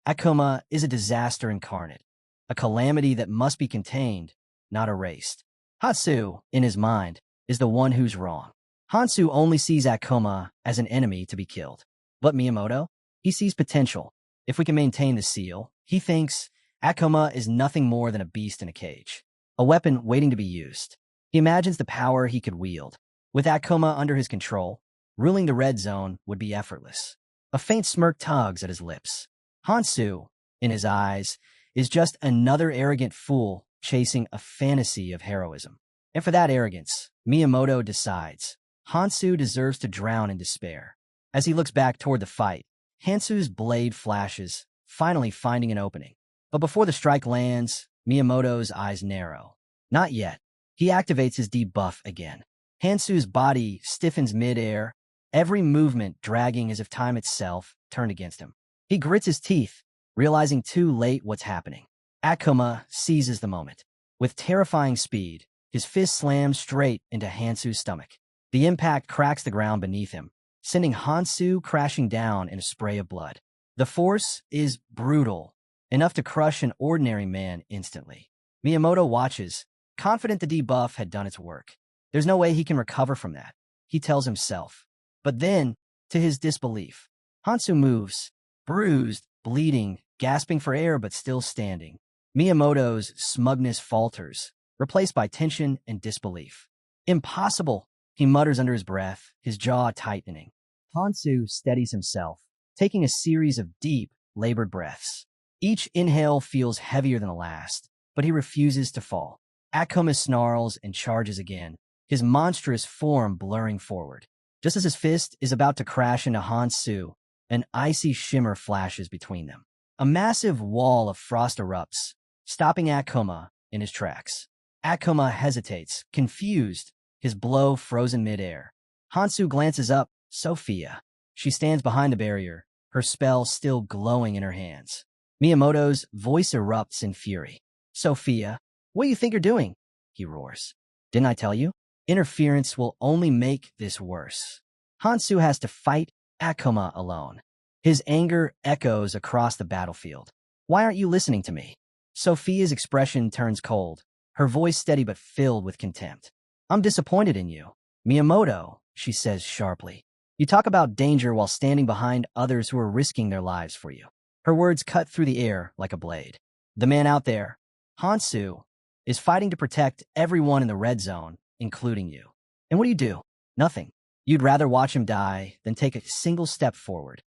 Akuma is a disaster incarnate, a calamity that must be contained, not erased. Hansu, in his mind, is the one who's wrong. Hansu only sees Akuma as an enemy to be killed. But Miyamoto? He sees potential. If we can maintain the seal, he thinks Akuma is nothing more than a beast in a cage, a weapon waiting to be used. He imagines the power he could wield. With Akuma under his control, ruling the red zone would be effortless. A faint smirk tugs at his lips. Hansu, in his eyes, is just another arrogant fool chasing a fantasy of heroism. And for that arrogance, Miyamoto decides Hansu deserves to drown in despair. As he looks back toward the fight, Hansu's blade flashes, finally finding an opening. But before the strike lands, Miyamoto's eyes narrow. Not yet. He activates his debuff again. Hansu's body stiffens mid-air, every movement dragging as if time itself turned against him. He grits his teeth, realizing too late what's happening. Akuma seizes the moment. With terrifying speed, his fist slams straight into Hansu's stomach. The impact cracks the ground beneath him, sending Hansu crashing down in a spray of blood. The force is brutal, enough to crush an ordinary man instantly. Miyamoto watches, confident the debuff had done its work. There's no way he can recover from that, he tells himself. But then, to his disbelief, Hansu moves, bruised, bleeding, gasping for air but still standing. Miyamoto's smugness falters, replaced by tension and disbelief. Impossible, he mutters under his breath, his jaw tightening. Hansu steadies himself, taking a series of deep, labored breaths. Each inhale feels heavier than the last, but he refuses to fall. Akuma snarls and charges again, his monstrous form blurring forward. Just as his fist is about to crash into Hansu, an icy shimmer flashes between them. A massive wall of frost erupts, stopping Akuma in his tracks. Akuma hesitates, confused, his blow frozen midair. Hansu glances up. Sophia. She stands behind the barrier, her spell still glowing in her hands. Miyamoto's voice erupts in fury. Sophia, what do you think you're doing? He roars. Didn't I tell you? Interference will only make this worse. Hansu has to fight Akuma alone. His anger echoes across the battlefield. Why aren't you listening to me? Sophia's expression turns cold, her voice steady but filled with contempt. I'm disappointed in you. Miyamoto, she says sharply. You talk about danger while standing behind others who are risking their lives for you. Her words cut through the air like a blade. The man out there, Hansu, is fighting to protect everyone in the red zone, including you. And what do? Nothing. You'd rather watch him die than take a single step forward.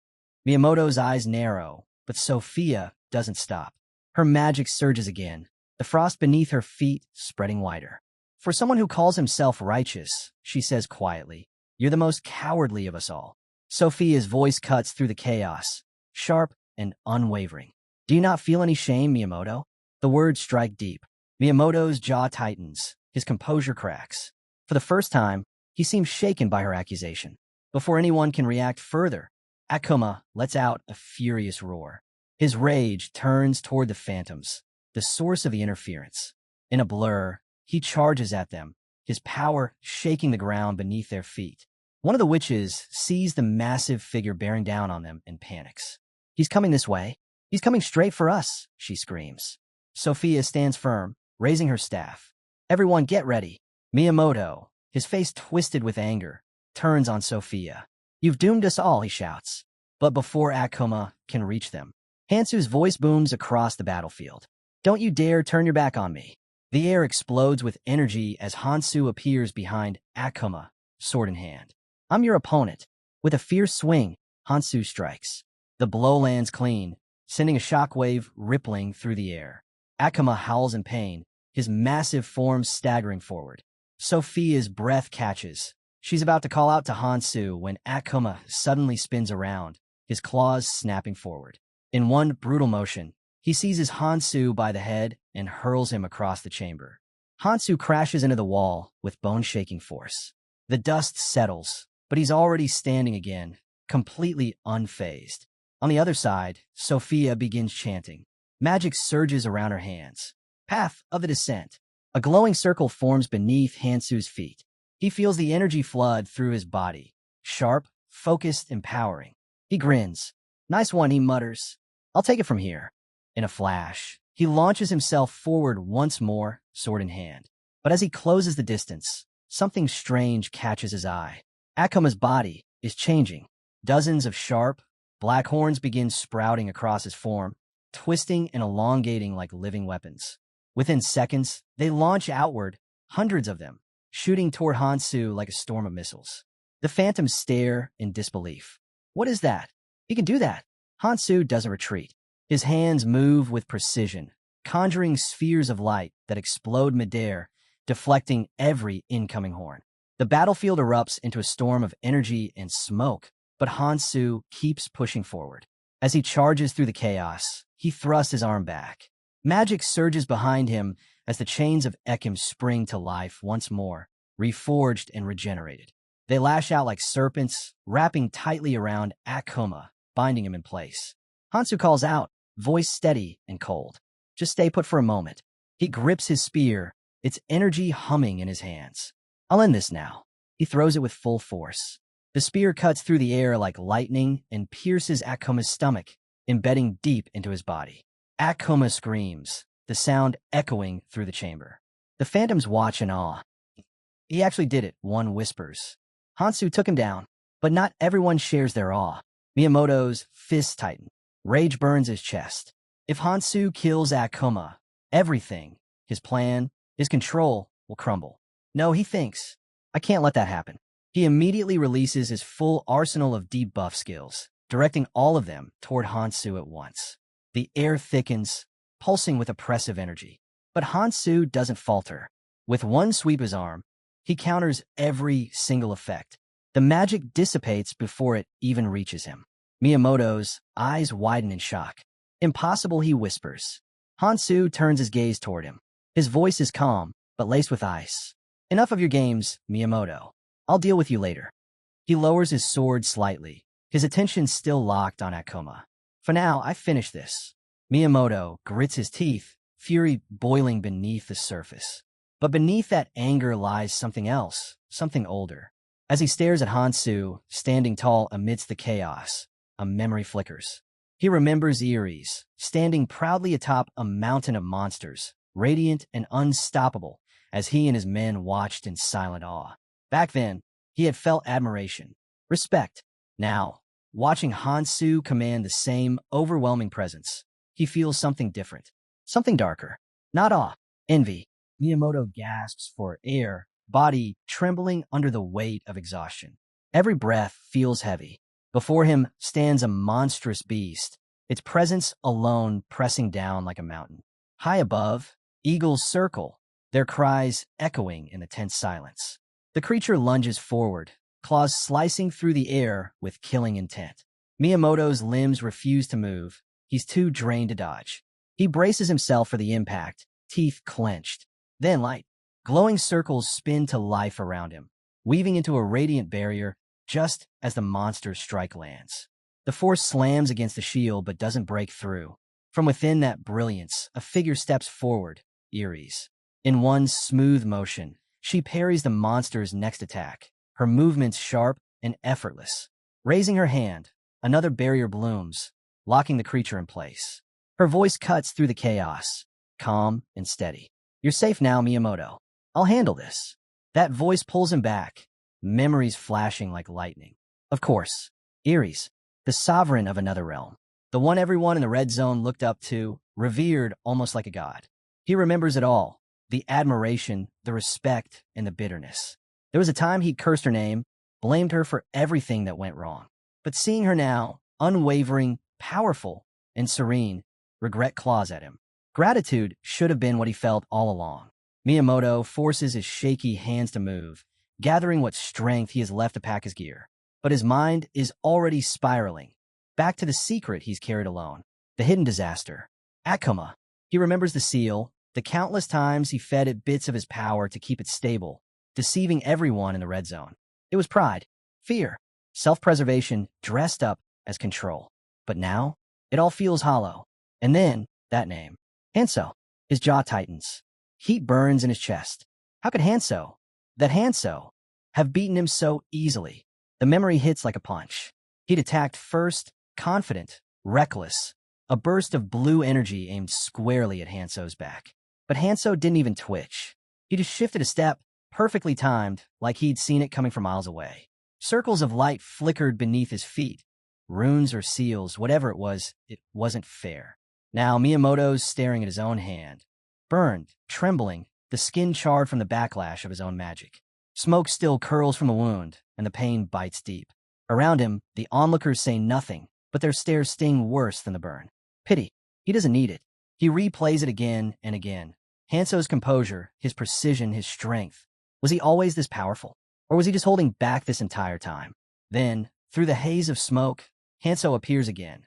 Miyamoto's eyes narrow, but Sophia doesn't stop. Her magic surges again, the frost beneath her feet spreading wider. For someone who calls himself righteous, she says quietly, you're the most cowardly of us all. Sophia's voice cuts through the chaos, sharp and unwavering. Do you not feel any shame, Miyamoto? The words strike deep. Miyamoto's jaw tightens, his composure cracks. For the first time, he seems shaken by her accusation. Before anyone can react further, Akuma lets out a furious roar. His rage turns toward the phantoms, the source of the interference. In a blur, he charges at them, his power shaking the ground beneath their feet. One of the witches sees the massive figure bearing down on them and panics. He's coming this way. He's coming straight for us, she screams. Sophia stands firm, raising her staff. Everyone get ready. Miyamoto, his face twisted with anger, turns on Sophia. You've doomed us all, he shouts. But before Akuma can reach them, Hansu's voice booms across the battlefield. Don't you dare turn your back on me. The air explodes with energy as Hansu appears behind Akuma, sword in hand. I'm your opponent. With a fierce swing, Hansu strikes. The blow lands clean, sending a shockwave rippling through the air. Akuma howls in pain, his massive form staggering forward. Sophia's breath catches. She's about to call out to Hansu when Akuma suddenly spins around, his claws snapping forward. In one brutal motion, he seizes Hansu by the head and hurls him across the chamber. Hansu crashes into the wall with bone-shaking force. The dust settles, but he's already standing again, completely unfazed. On the other side, Sophia begins chanting. Magic surges around her hands. Path of the Descent. A glowing circle forms beneath Hansu's feet. He feels the energy flood through his body. Sharp, focused, empowering. He grins. Nice one, he mutters. I'll take it from here. In a flash, he launches himself forward once more, sword in hand. But as he closes the distance, something strange catches his eye. Akuma's body is changing. Dozens of sharp, black horns begin sprouting across his form, twisting and elongating like living weapons. Within seconds, they launch outward, hundreds of them, shooting toward Hansu like a storm of missiles. The phantoms stare in disbelief. What is that? He can do that. Hansu doesn't retreat. His hands move with precision, conjuring spheres of light that explode midair, deflecting every incoming horn. The battlefield erupts into a storm of energy and smoke, but Hansu keeps pushing forward. As he charges through the chaos, he thrusts his arm back. Magic surges behind him as the chains of Ekim spring to life once more, reforged and regenerated. They lash out like serpents, wrapping tightly around Akuma, binding him in place. Hansu calls out, voice steady and cold. Just stay put for a moment. He grips his spear, its energy humming in his hands. I'll end this now. He throws it with full force. The spear cuts through the air like lightning and pierces Akuma's stomach, embedding deep into his body. Akuma screams, the sound echoing through the chamber. The phantoms watch in awe. He actually did it, one whispers. Hansu took him down, but not everyone shares their awe. Miyamoto's fists tighten. Rage burns his chest. If Hansu kills Akuma, everything, his plan, his control, will crumble. No, he thinks, I can't let that happen. He immediately releases his full arsenal of debuff skills, directing all of them toward Hansu at once. The air thickens, pulsing with oppressive energy. But Hansu doesn't falter. With one sweep of his arm, he counters every single effect. The magic dissipates before it even reaches him. Miyamoto's eyes widen in shock. Impossible, he whispers. Hansu turns his gaze toward him. His voice is calm, but laced with ice. Enough of your games, Miyamoto. I'll deal with you later. He lowers his sword slightly, his attention still locked on Akuma. For now, I've finished this. Miyamoto grits his teeth, fury boiling beneath the surface. But beneath that anger lies something else, something older. As he stares at Hansu, standing tall amidst the chaos, a memory flickers. He remembers Ares, standing proudly atop a mountain of monsters, radiant and unstoppable, as he and his men watched in silent awe. Back then, he had felt admiration, respect. Now, watching Hansu command the same overwhelming presence, he feels something different, something darker. Not awe, envy. Miyamoto gasps for air, body trembling under the weight of exhaustion. Every breath feels heavy. Before him stands a monstrous beast, its presence alone pressing down like a mountain. High above, eagles circle, their cries echoing in the tense silence. The creature lunges forward, claws slicing through the air with killing intent. Miyamoto's limbs refuse to move. He's too drained to dodge. He braces himself for the impact, teeth clenched. Then light, glowing circles spin to life around him, weaving into a radiant barrier just as the monster's strike lands. The force slams against the shield but doesn't break through. From within that brilliance, a figure steps forward, Ares. In one smooth motion, she parries the monster's next attack, her movements sharp and effortless. Raising her hand, another barrier blooms, locking the creature in place. Her voice cuts through the chaos, calm and steady. "You're safe now, Miyamoto. I'll handle this." That voice pulls him back, memories flashing like lightning. Of course, Ares, the sovereign of another realm, the one everyone in the red zone looked up to, revered almost like a god. He remembers it all, the admiration, the respect, and the bitterness. There was a time he'd cursed her name, blamed her for everything that went wrong. But seeing her now, unwavering, powerful, and serene, regret claws at him. Gratitude should have been what he felt all along. Miyamoto forces his shaky hands to move, gathering what strength he has left to pack his gear. But his mind is already spiraling, back to the secret he's carried alone, the hidden disaster. Akuma. He remembers the seal, the countless times he fed it bits of his power to keep it stable, deceiving everyone in the red zone. It was pride, fear, self-preservation dressed up as control. But now, it all feels hollow. And then, that name. Hanso. His jaw tightens. Heat burns in his chest. How could Hanso, that Hanso, have beaten him so easily? The memory hits like a punch. He'd attacked first, confident, reckless, a burst of blue energy aimed squarely at Hanso's back. But Hanso didn't even twitch. He just shifted a step, perfectly timed, like he'd seen it coming from miles away. Circles of light flickered beneath his feet. Runes or seals, whatever it wasn't fair. Now Miyamoto's staring at his own hand. Burned, trembling, the skin charred from the backlash of his own magic. Smoke still curls from the wound, and the pain bites deep. Around him, the onlookers say nothing, but their stares sting worse than the burn. Pity. He doesn't need it. He replays it again and again. Hanso's composure, his precision, his strength. Was he always this powerful? Or was he just holding back this entire time? Then, through the haze of smoke, Hanso appears again.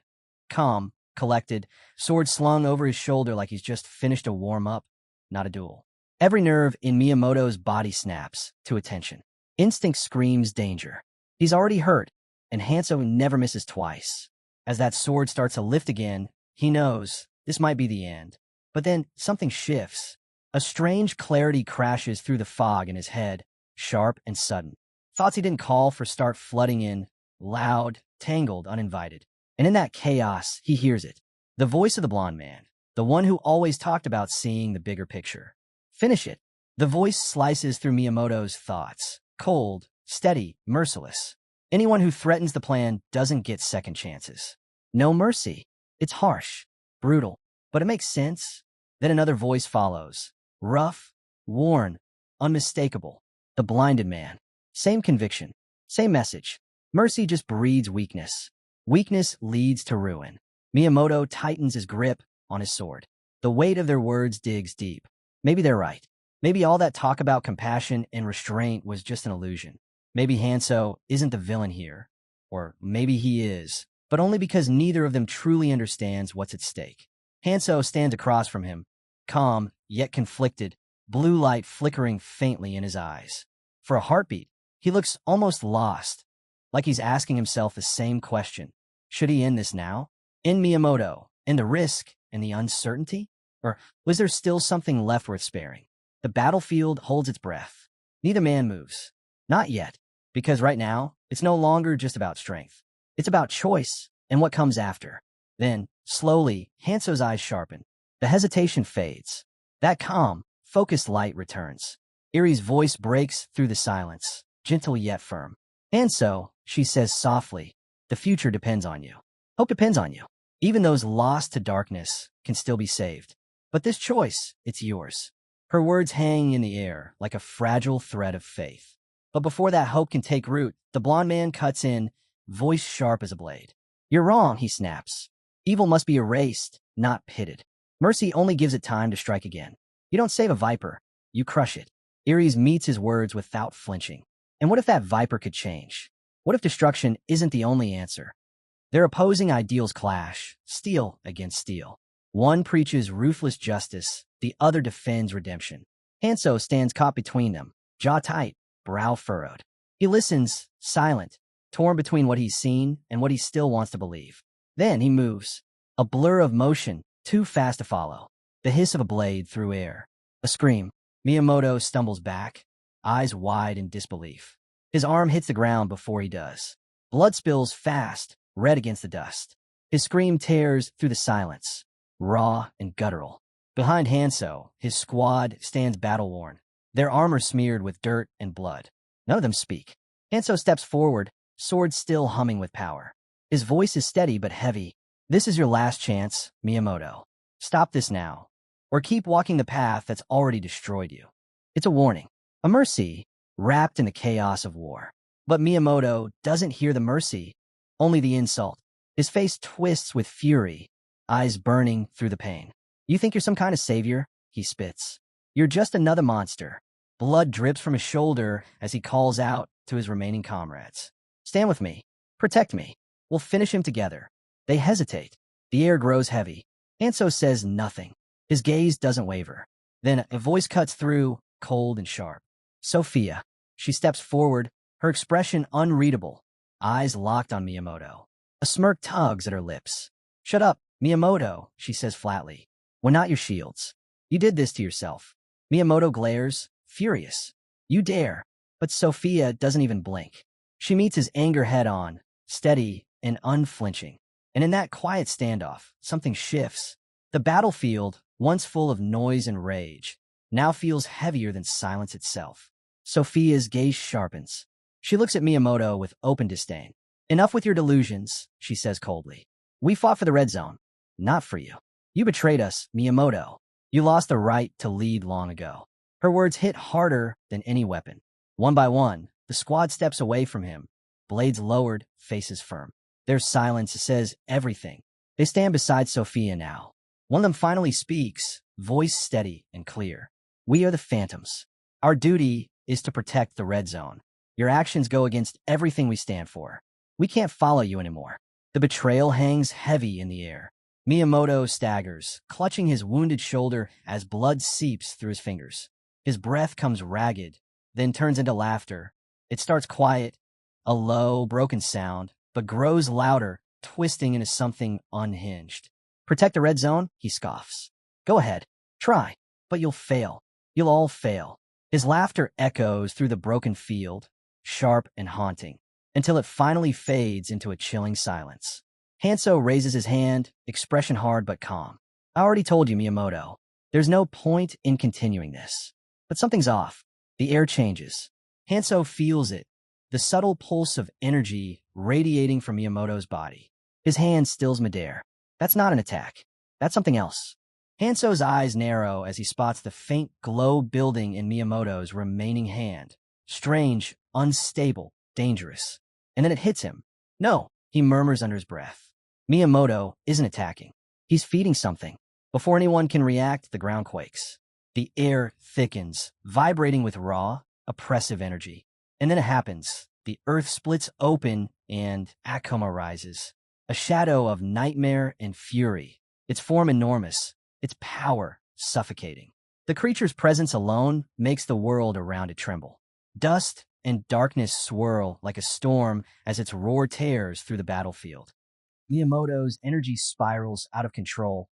Calm, collected, sword slung over his shoulder like he's just finished a warm-up, not a duel. Every nerve in Miyamoto's body snaps to attention. Instinct screams danger. He's already hurt, and Hanso never misses twice. As that sword starts to lift again, he knows this might be the end. But then something shifts. A strange clarity crashes through the fog in his head, sharp and sudden. Thoughts he didn't call for start flooding in, loud, tangled, uninvited. And in that chaos, he hears it. The voice of the blonde man, the one who always talked about seeing the bigger picture. Finish it. The voice slices through Miyamoto's thoughts. Cold, steady, merciless. Anyone who threatens the plan doesn't get second chances. No mercy. It's harsh, brutal, but it makes sense. Then another voice follows. Rough, worn, unmistakable. The blinded man. Same conviction, same message. Mercy just breeds weakness. Weakness leads to ruin. Miyamoto tightens his grip on his sword. The weight of their words digs deep. Maybe they're right. Maybe all that talk about compassion and restraint was just an illusion. Maybe Hanso isn't the villain here. Or maybe he is, but only because neither of them truly understands what's at stake. Hanso stands across from him, calm yet conflicted, blue light flickering faintly in his eyes. For a heartbeat, he looks almost lost, like he's asking himself the same question. Should he end this now? In Miyamoto, and the risk and the uncertainty? Or was there still something left worth sparing? The battlefield holds its breath. Neither man moves. Not yet, because right now, it's no longer just about strength. It's about choice and what comes after. Then, slowly, Hanso's eyes sharpen. The hesitation fades. That calm, focused light returns. Erie's voice breaks through the silence, gentle yet firm. Hanso, she says softly, the future depends on you. Hope depends on you. Even those lost to darkness can still be saved. But this choice, it's yours. Her words hang in the air like a fragile thread of faith. But before that hope can take root, the blond man cuts in, voice sharp as a blade. You're wrong, he snaps. Evil must be erased, not pitted. Mercy only gives it time to strike again. You don't save a viper, you crush it. Ares meets his words without flinching. And what if that viper could change? What if destruction isn't the only answer? Their opposing ideals clash, steel against steel. One preaches ruthless justice, the other defends redemption. Hanso stands caught between them, jaw tight, brow furrowed. He listens, silent, torn between what he's seen and what he still wants to believe. Then he moves, a blur of motion, too fast to follow. The hiss of a blade through air. A scream. Miyamoto stumbles back, eyes wide in disbelief. His arm hits the ground before he does. Blood spills fast, red against the dust. His scream tears through the silence, raw and guttural. Behind Hanso, his squad stands battle-worn, their armor smeared with dirt and blood. None of them speak. Hanso steps forward, sword still humming with power. His voice is steady but heavy. This is your last chance, Miyamoto. Stop this now, or keep walking the path that's already destroyed you. It's a warning, a mercy, wrapped in the chaos of war. But Miyamoto doesn't hear the mercy, only the insult. His face twists with fury, eyes burning through the pain. You think you're some kind of savior? He spits. You're just another monster. Blood drips from his shoulder as he calls out to his remaining comrades. Stand with me. Protect me. We'll finish him together. They hesitate. The air grows heavy. Hanso says nothing. His gaze doesn't waver. Then a voice cuts through, cold and sharp. Sophia. She steps forward, her expression unreadable, eyes locked on Miyamoto. A smirk tugs at her lips. Shut up, Miyamoto, she says flatly. We're not your shields. You did this to yourself. Miyamoto glares, furious. You dare. But Sophia doesn't even blink. She meets his anger head-on, steady and unflinching. And in that quiet standoff, something shifts. The battlefield, once full of noise and rage, now feels heavier than silence itself. Sophia's gaze sharpens. She looks at Miyamoto with open disdain. Enough with your delusions, she says coldly. We fought for the red zone, not for you. You betrayed us, Miyamoto. You lost the right to lead long ago. Her words hit harder than any weapon. One by one, the squad steps away from him, blades lowered, faces firm. Their silence says everything. They stand beside Sophia now. One of them finally speaks, voice steady and clear. We are the Phantoms. Our duty is to protect the red zone. Your actions go against everything we stand for. We can't follow you anymore. The betrayal hangs heavy in the air. Miyamoto staggers, clutching his wounded shoulder as blood seeps through his fingers. His breath comes ragged, then turns into laughter. It starts quiet, a low, broken sound, but grows louder, twisting into something unhinged. Protect the red zone? He scoffs. Go ahead. Try. But you'll fail. You'll all fail. His laughter echoes through the broken field, sharp and haunting, until it finally fades into a chilling silence. Hanso raises his hand, expression hard but calm. I already told you, Miyamoto. There's no point in continuing this. But something's off. The air changes. Hanso feels it, the subtle pulse of energy radiating from Miyamoto's body. His hand stills midair. That's not an attack. That's something else. Hanso's eyes narrow as he spots the faint glow building in Miyamoto's remaining hand. Strange, unstable, dangerous. And then it hits him. No, he murmurs under his breath. Miyamoto isn't attacking. He's feeding something. Before anyone can react, the ground quakes. The air thickens, vibrating with raw, oppressive energy. And then it happens. The earth splits open and Akuma rises. A shadow of nightmare and fury. Its form enormous, its power suffocating. The creature's presence alone makes the world around it tremble. Dust and darkness swirl like a storm as its roar tears through the battlefield. Miyamoto's energy spirals out of control,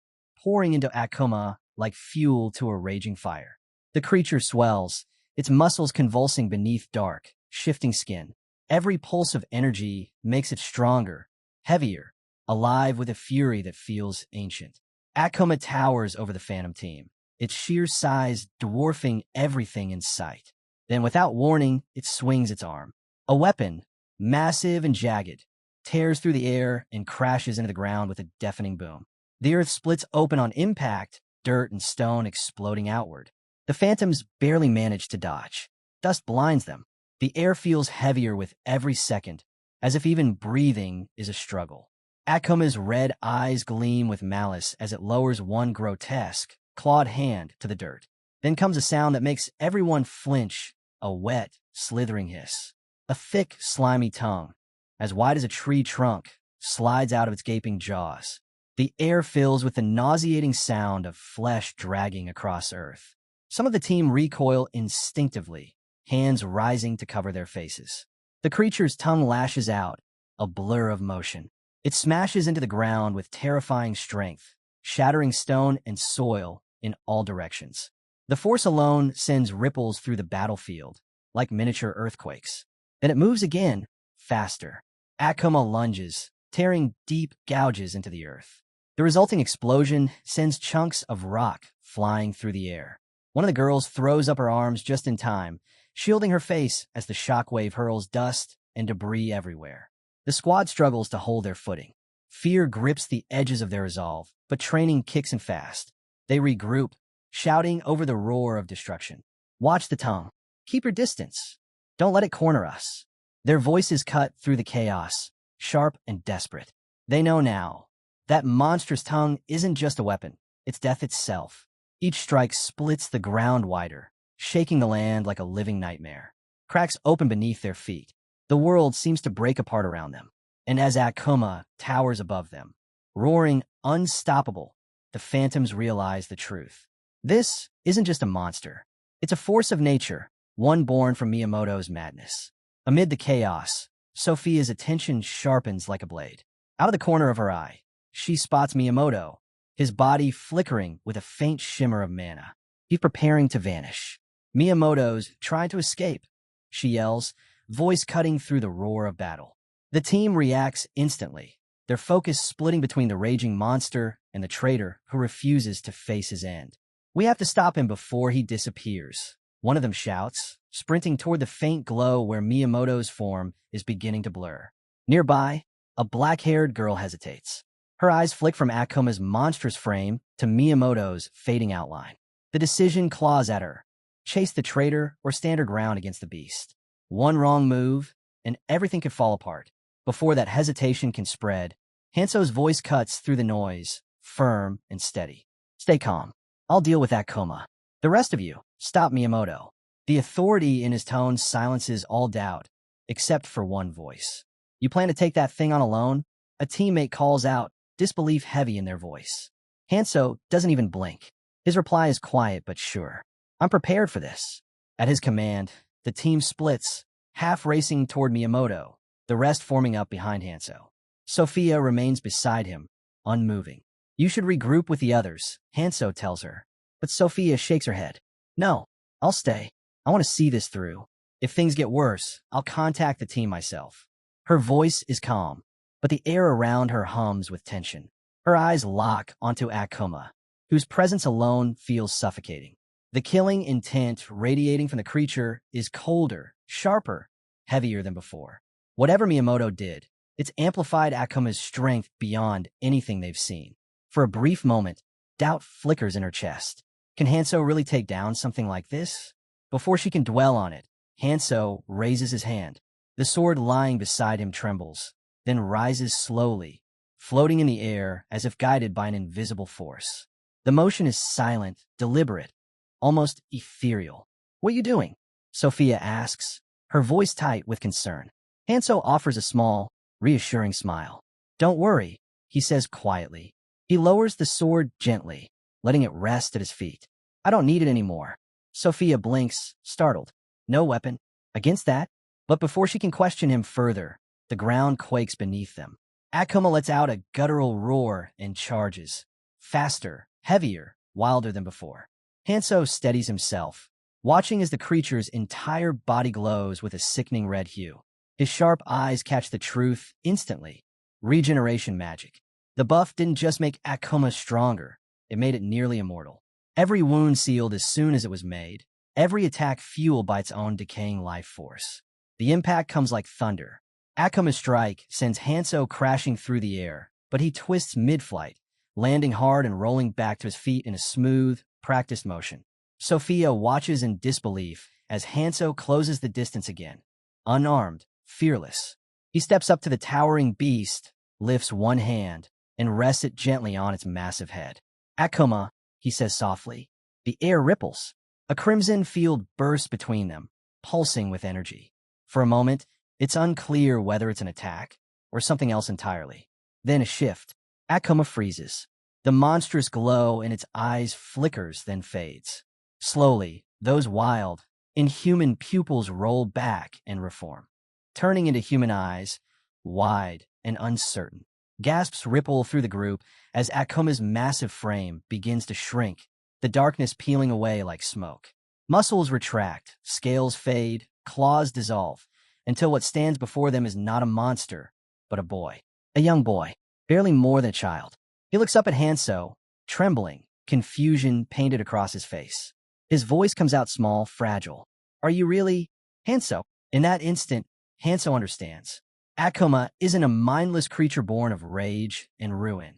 pouring into Akuma like fuel to a raging fire. The creature swells, its muscles convulsing beneath dark, shifting skin. Every pulse of energy makes it stronger, heavier, alive with a fury that feels ancient. Akuma towers over the Phantom team, its sheer size dwarfing everything in sight. Then, without warning, it swings its arm. A weapon, massive and jagged, tears through the air and crashes into the ground with a deafening boom. The earth splits open on impact, dirt and stone exploding outward. The Phantoms barely manage to dodge. Dust blinds them. The air feels heavier with every second, as if even breathing is a struggle. Akuma's red eyes gleam with malice as it lowers one grotesque, clawed hand to the dirt. Then comes a sound that makes everyone flinch, a wet, slithering hiss. A thick, slimy tongue, as wide as a tree trunk, slides out of its gaping jaws. The air fills with the nauseating sound of flesh dragging across earth. Some of the team recoil instinctively, hands rising to cover their faces. The creature's tongue lashes out, a blur of motion. It smashes into the ground with terrifying strength, shattering stone and soil in all directions. The force alone sends ripples through the battlefield, like miniature earthquakes. Then it moves again, faster. Akuma lunges, tearing deep gouges into the earth. The resulting explosion sends chunks of rock flying through the air. One of the girls throws up her arms just in time, shielding her face as the shockwave hurls dust and debris everywhere. The squad struggles to hold their footing. Fear grips the edges of their resolve, but training kicks in fast. They regroup, shouting over the roar of destruction. Watch the tongue. Keep your distance. Don't let it corner us. Their voices cut through the chaos, sharp and desperate. They know now. That monstrous tongue isn't just a weapon. It's death itself. Each strike splits the ground wider, shaking the land like a living nightmare. Cracks open beneath their feet. The world seems to break apart around them. And as Akuma towers above them, roaring unstoppable, the Phantoms realize the truth. This isn't just a monster. It's a force of nature, one born from Miyamoto's madness. Amid the chaos, Sophia's attention sharpens like a blade. Out of the corner of her eye, she spots Miyamoto, his body flickering with a faint shimmer of mana. He's preparing to vanish. Miyamoto's trying to escape, she yells, voice cutting through the roar of battle. The team reacts instantly, their focus splitting between the raging monster and the traitor who refuses to face his end. We have to stop him before he disappears, one of them shouts, sprinting toward the faint glow where Miyamoto's form is beginning to blur. Nearby, a black-haired girl hesitates. Her eyes flick from Akuma's monstrous frame to Miyamoto's fading outline. The decision claws at her. Chase the traitor or stand her ground against the beast. One wrong move, and everything could fall apart. Before that hesitation can spread, Hanso's voice cuts through the noise, firm and steady. Stay calm. I'll deal with Akuma. The rest of you, stop Miyamoto. The authority in his tone silences all doubt, except for one voice. You plan to take that thing on alone? A teammate calls out, disbelief heavy in their voice. Hanso doesn't even blink. His reply is quiet but sure. I'm prepared for this. At his command, the team splits, half racing toward Miyamoto, the rest forming up behind Hanso. Sophia remains beside him, unmoving. You should regroup with the others, Hanso tells her. But Sophia shakes her head. No, I'll stay. I want to see this through. If things get worse, I'll contact the team myself. Her voice is calm, but the air around her hums with tension. Her eyes lock onto Akuma, whose presence alone feels suffocating. The killing intent radiating from the creature is colder, sharper, heavier than before. Whatever Miyamoto did, it's amplified Akuma's strength beyond anything they've seen. For a brief moment, doubt flickers in her chest. Can Hanso really take down something like this? Before she can dwell on it, Hanso raises his hand. The sword lying beside him trembles, then rises slowly, floating in the air as if guided by an invisible force. The motion is silent, deliberate, almost ethereal. What are you doing? Sophia asks, her voice tight with concern. Hanso offers a small, reassuring smile. Don't worry, he says quietly. He lowers the sword gently, letting it rest at his feet. I don't need it anymore. Sophia blinks, startled. No weapon. Against that? But before she can question him further, the ground quakes beneath them. Akuma lets out a guttural roar and charges. Faster, heavier, wilder than before. Hanso steadies himself, watching as the creature's entire body glows with a sickening red hue. His sharp eyes catch the truth instantly. Regeneration magic. The buff didn't just make Akuma stronger, it made it nearly immortal. Every wound sealed as soon as it was made, every attack fueled by its own decaying life force. The impact comes like thunder. Akuma's strike sends Hanso crashing through the air, but he twists mid-flight, landing hard and rolling back to his feet in a smooth, practiced motion. Sophia watches in disbelief as Hanso closes the distance again. Unarmed, fearless. He steps up to the towering beast, lifts one hand, and rests it gently on its massive head. Akuma, he says softly. The air ripples. A crimson field bursts between them, pulsing with energy. For a moment, it's unclear whether it's an attack or something else entirely. Then a shift. Akuma freezes. The monstrous glow in its eyes flickers, then fades. Slowly, those wild, inhuman pupils roll back and reform, turning into human eyes, wide and uncertain. Gasps ripple through the group as Akuma's massive frame begins to shrink, the darkness peeling away like smoke. Muscles retract, scales fade, claws dissolve, until what stands before them is not a monster, but a boy. A young boy, barely more than a child. He looks up at Hanso, trembling, confusion painted across his face. His voice comes out small, fragile. Are you really Hanso? In that instant, Hanso understands. Akuma isn't a mindless creature born of rage and ruin.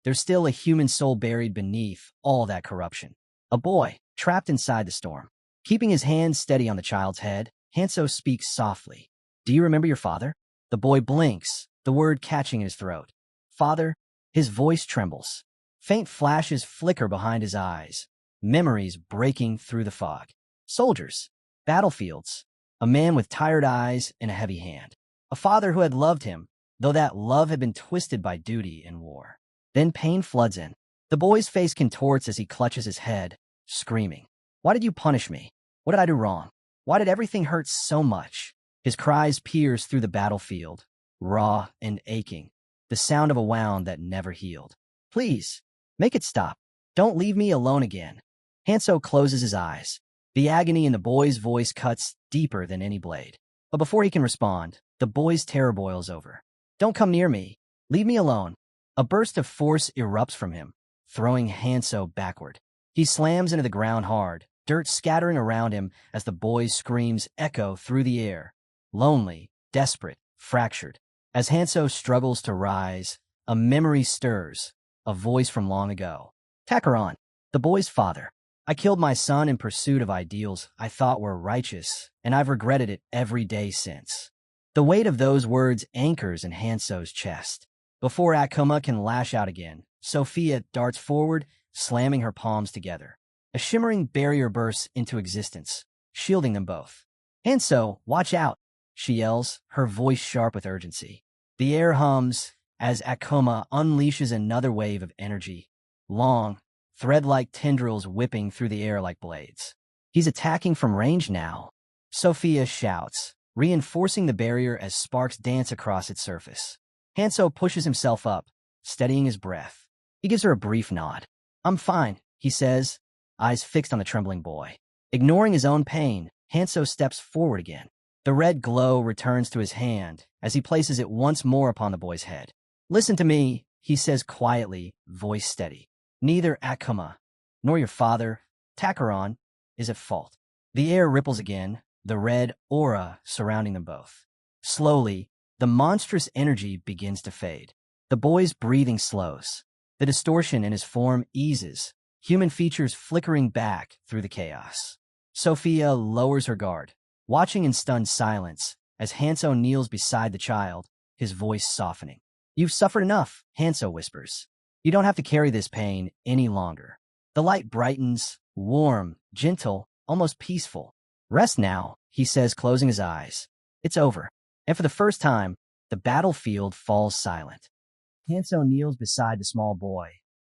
There's still a human soul buried beneath all that corruption. A boy, trapped inside the storm. Keeping his hand steady on the child's head, Hanso speaks softly. Do you remember your father? The boy blinks, the word catching in his throat. Father? His voice trembles. Faint flashes flicker behind his eyes, memories breaking through the fog. Soldiers, battlefields, a man with tired eyes and a heavy hand. A father who had loved him, though that love had been twisted by duty and war. Then pain floods in. The boy's face contorts as he clutches his head, screaming. Why did you punish me? What did I do wrong? Why did everything hurt so much? His cries pierce through the battlefield, raw and aching, the sound of a wound that never healed. Please, make it stop. Don't leave me alone again. Hanso closes his eyes. The agony in the boy's voice cuts deeper than any blade. But before he can respond, the boy's terror boils over. Don't come near me. Leave me alone. A burst of force erupts from him, throwing Hanso backward. He slams into the ground hard, dirt scattering around him as the boy's screams echo through the air. Lonely, desperate, fractured. As Hanso struggles to rise, a memory stirs, a voice from long ago. Takaran, the boy's father. I killed my son in pursuit of ideals I thought were righteous, and I've regretted it every day since. The weight of those words anchors in Hanso's chest. Before Akuma can lash out again, Sophia darts forward, slamming her palms together. A shimmering barrier bursts into existence, shielding them both. Hanso, watch out, she yells, her voice sharp with urgency. The air hums as Akuma unleashes another wave of energy, long, thread-like tendrils whipping through the air like blades. He's attacking from range now. Sophia shouts, reinforcing the barrier as sparks dance across its surface. Hanso pushes himself up, steadying his breath. He gives her a brief nod. I'm fine, he says, eyes fixed on the trembling boy. Ignoring his own pain, Hanso steps forward again. The red glow returns to his hand as he places it once more upon the boy's head. Listen to me, he says quietly, voice steady. Neither Akuma nor your father, Takaran, is at fault. The air ripples again, the red aura surrounding them both. Slowly, the monstrous energy begins to fade. The boy's breathing slows. The distortion in his form eases, human features flickering back through the chaos. Sophia lowers her guard, watching in stunned silence as Hanso kneels beside the child, his voice softening. You've suffered enough, Hanso whispers. You don't have to carry this pain any longer. The light brightens, warm, gentle, almost peaceful. Rest now, he says, closing his eyes. It's over. And for the first time, the battlefield falls silent. Hanso kneels beside the small boy,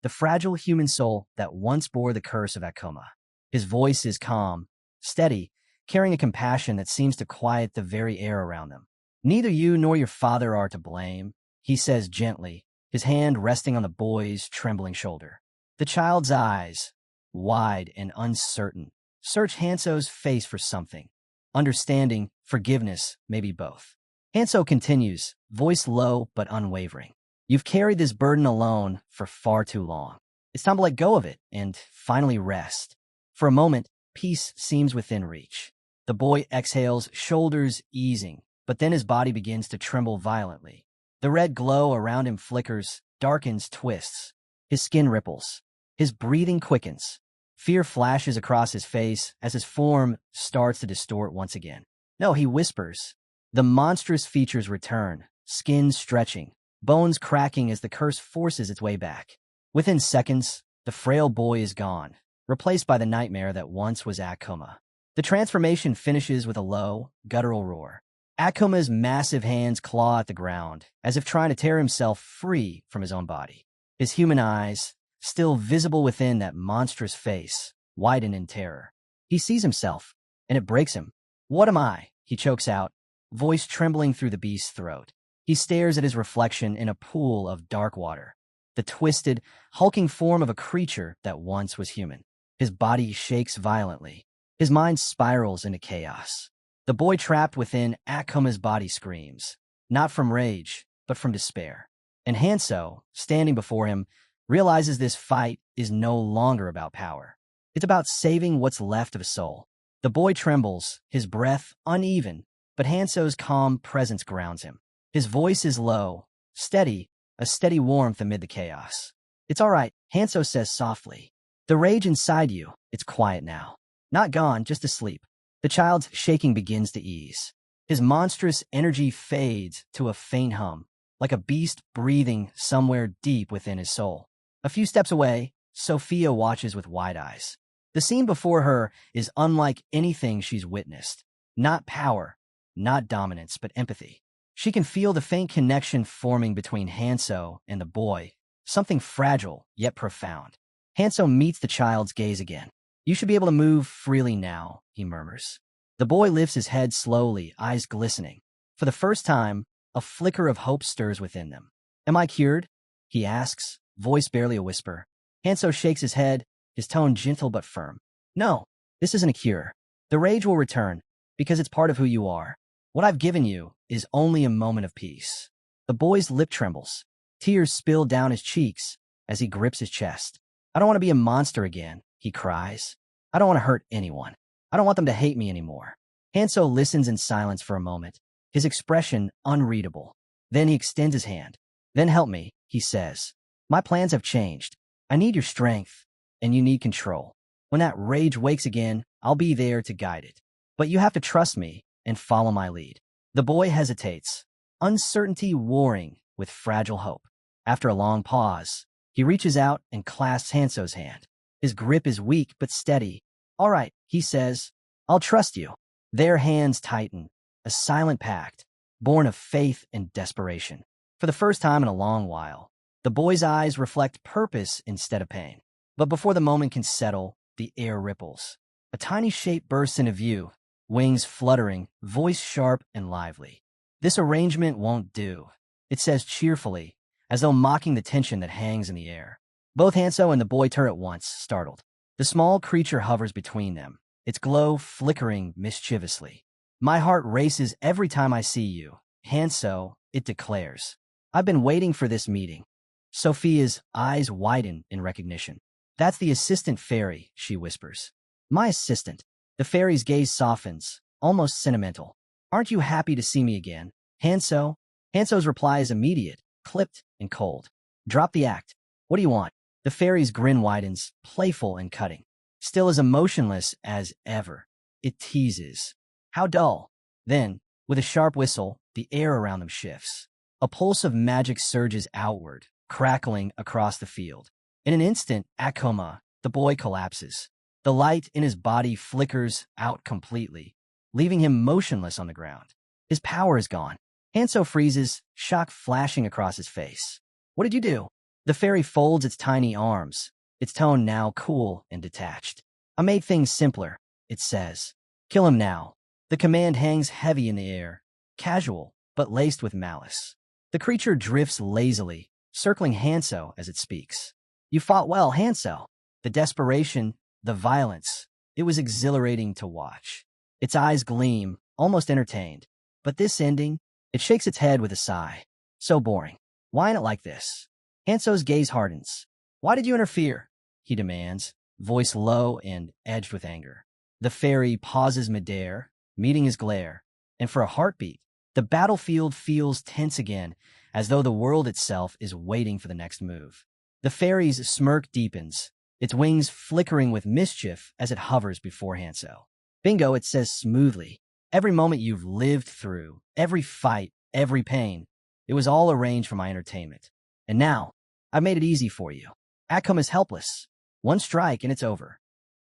the fragile human soul that once bore the curse of Akuma. His voice is calm, steady, carrying a compassion that seems to quiet the very air around them. Neither you nor your father are to blame, he says gently, his hand resting on the boy's trembling shoulder. The child's eyes, wide and uncertain, search Hanso's face for something. Understanding, forgiveness, maybe both. Hanso continues, voice low but unwavering. You've carried this burden alone for far too long. It's time to let go of it and finally rest. For a moment, peace seems within reach. The boy exhales, shoulders easing, but then his body begins to tremble violently. The red glow around him flickers, darkens, twists. His skin ripples. His breathing quickens. Fear flashes across his face as his form starts to distort once again. No, he whispers. The monstrous features return, skin stretching, bones cracking as the curse forces its way back. Within seconds, the frail boy is gone, replaced by the nightmare that once was Akuma. The transformation finishes with a low, guttural roar. Akuma's massive hands claw at the ground, as if trying to tear himself free from his own body. His human eyes, still visible within that monstrous face, widen in terror. He sees himself, and it breaks him. What am I? He chokes out, voice trembling through the beast's throat. He stares at his reflection in a pool of dark water, the twisted, hulking form of a creature that once was human. His body shakes violently. His mind spirals into chaos. The boy trapped within Akuma's body screams, not from rage, but from despair. And Hanso, standing before him, realizes this fight is no longer about power. It's about saving what's left of his soul. The boy trembles, his breath uneven, but Hanso's calm presence grounds him. His voice is low, steady, a steady warmth amid the chaos. It's all right, Hanso says softly. The rage inside you, it's quiet now. Not gone, just asleep. The child's shaking begins to ease. His monstrous energy fades to a faint hum, like a beast breathing somewhere deep within his soul. A few steps away, Sophia watches with wide eyes. The scene before her is unlike anything she's witnessed. Not power, not dominance, but empathy. She can feel the faint connection forming between Hanso and the boy, something fragile yet profound. Hanso meets the child's gaze again. You should be able to move freely now, he murmurs. The boy lifts his head slowly, eyes glistening. For the first time, a flicker of hope stirs within them. Am I cured? He asks, voice barely a whisper. Hanso shakes his head, his tone gentle but firm. No, this isn't a cure. The rage will return, because it's part of who you are. What I've given you is only a moment of peace. The boy's lip trembles. Tears spill down his cheeks as he grips his chest. I don't want to be a monster again, he cries. I don't want to hurt anyone. I don't want them to hate me anymore. Hanso listens in silence for a moment, his expression unreadable. Then he extends his hand. Then help me, he says. My plans have changed. I need your strength, and you need control. When that rage wakes again, I'll be there to guide it. But you have to trust me and follow my lead. The boy hesitates, uncertainty warring with fragile hope. After a long pause, he reaches out and clasps Hanso's hand. His grip is weak but steady. All right, he says, I'll trust you. Their hands tighten, a silent pact, born of faith and desperation. For the first time in a long while, the boy's eyes reflect purpose instead of pain. But before the moment can settle, the air ripples. A tiny shape bursts into view, wings fluttering, voice sharp and lively. This arrangement won't do, it says cheerfully, as though mocking the tension that hangs in the air. Both Hanso and the boy turn at once, startled. The small creature hovers between them, its glow flickering mischievously. My heart races every time I see you, Hanso, it declares. I've been waiting for this meeting. Sophia's eyes widen in recognition. That's the assistant fairy, she whispers. My assistant. The fairy's gaze softens, almost sentimental. Aren't you happy to see me again, Hanso? Hanso's reply is immediate, clipped and cold. Drop the act. What do you want? The fairy's grin widens, playful and cutting. Still as emotionless as ever. It teases. How dull. Then, with a sharp whistle, the air around them shifts. A pulse of magic surges outward, crackling across the field. In an instant, Akuma, the boy, collapses. The light in his body flickers out completely, leaving him motionless on the ground. His power is gone. Hanso freezes, shock flashing across his face. What did you do? The fairy folds its tiny arms, its tone now cool and detached. I made things simpler, it says. Kill him now. The command hangs heavy in the air, casual, but laced with malice. The creature drifts lazily, circling Hanso as it speaks. You fought well, Hanso. The desperation, the violence, it was exhilarating to watch. Its eyes gleam, almost entertained. But this ending, it shakes its head with a sigh. So boring. Why ain't it like this? Hanso's gaze hardens. Why did you interfere? He demands, voice low and edged with anger. The fairy pauses midair, meeting his glare, and for a heartbeat, the battlefield feels tense again, as though the world itself is waiting for the next move. The fairy's smirk deepens, its wings flickering with mischief as it hovers before Hanso. Bingo, it says smoothly. Every moment you've lived through, every fight, every pain, it was all arranged for my entertainment. And now, I've made it easy for you. Akuma is helpless. One strike and it's over.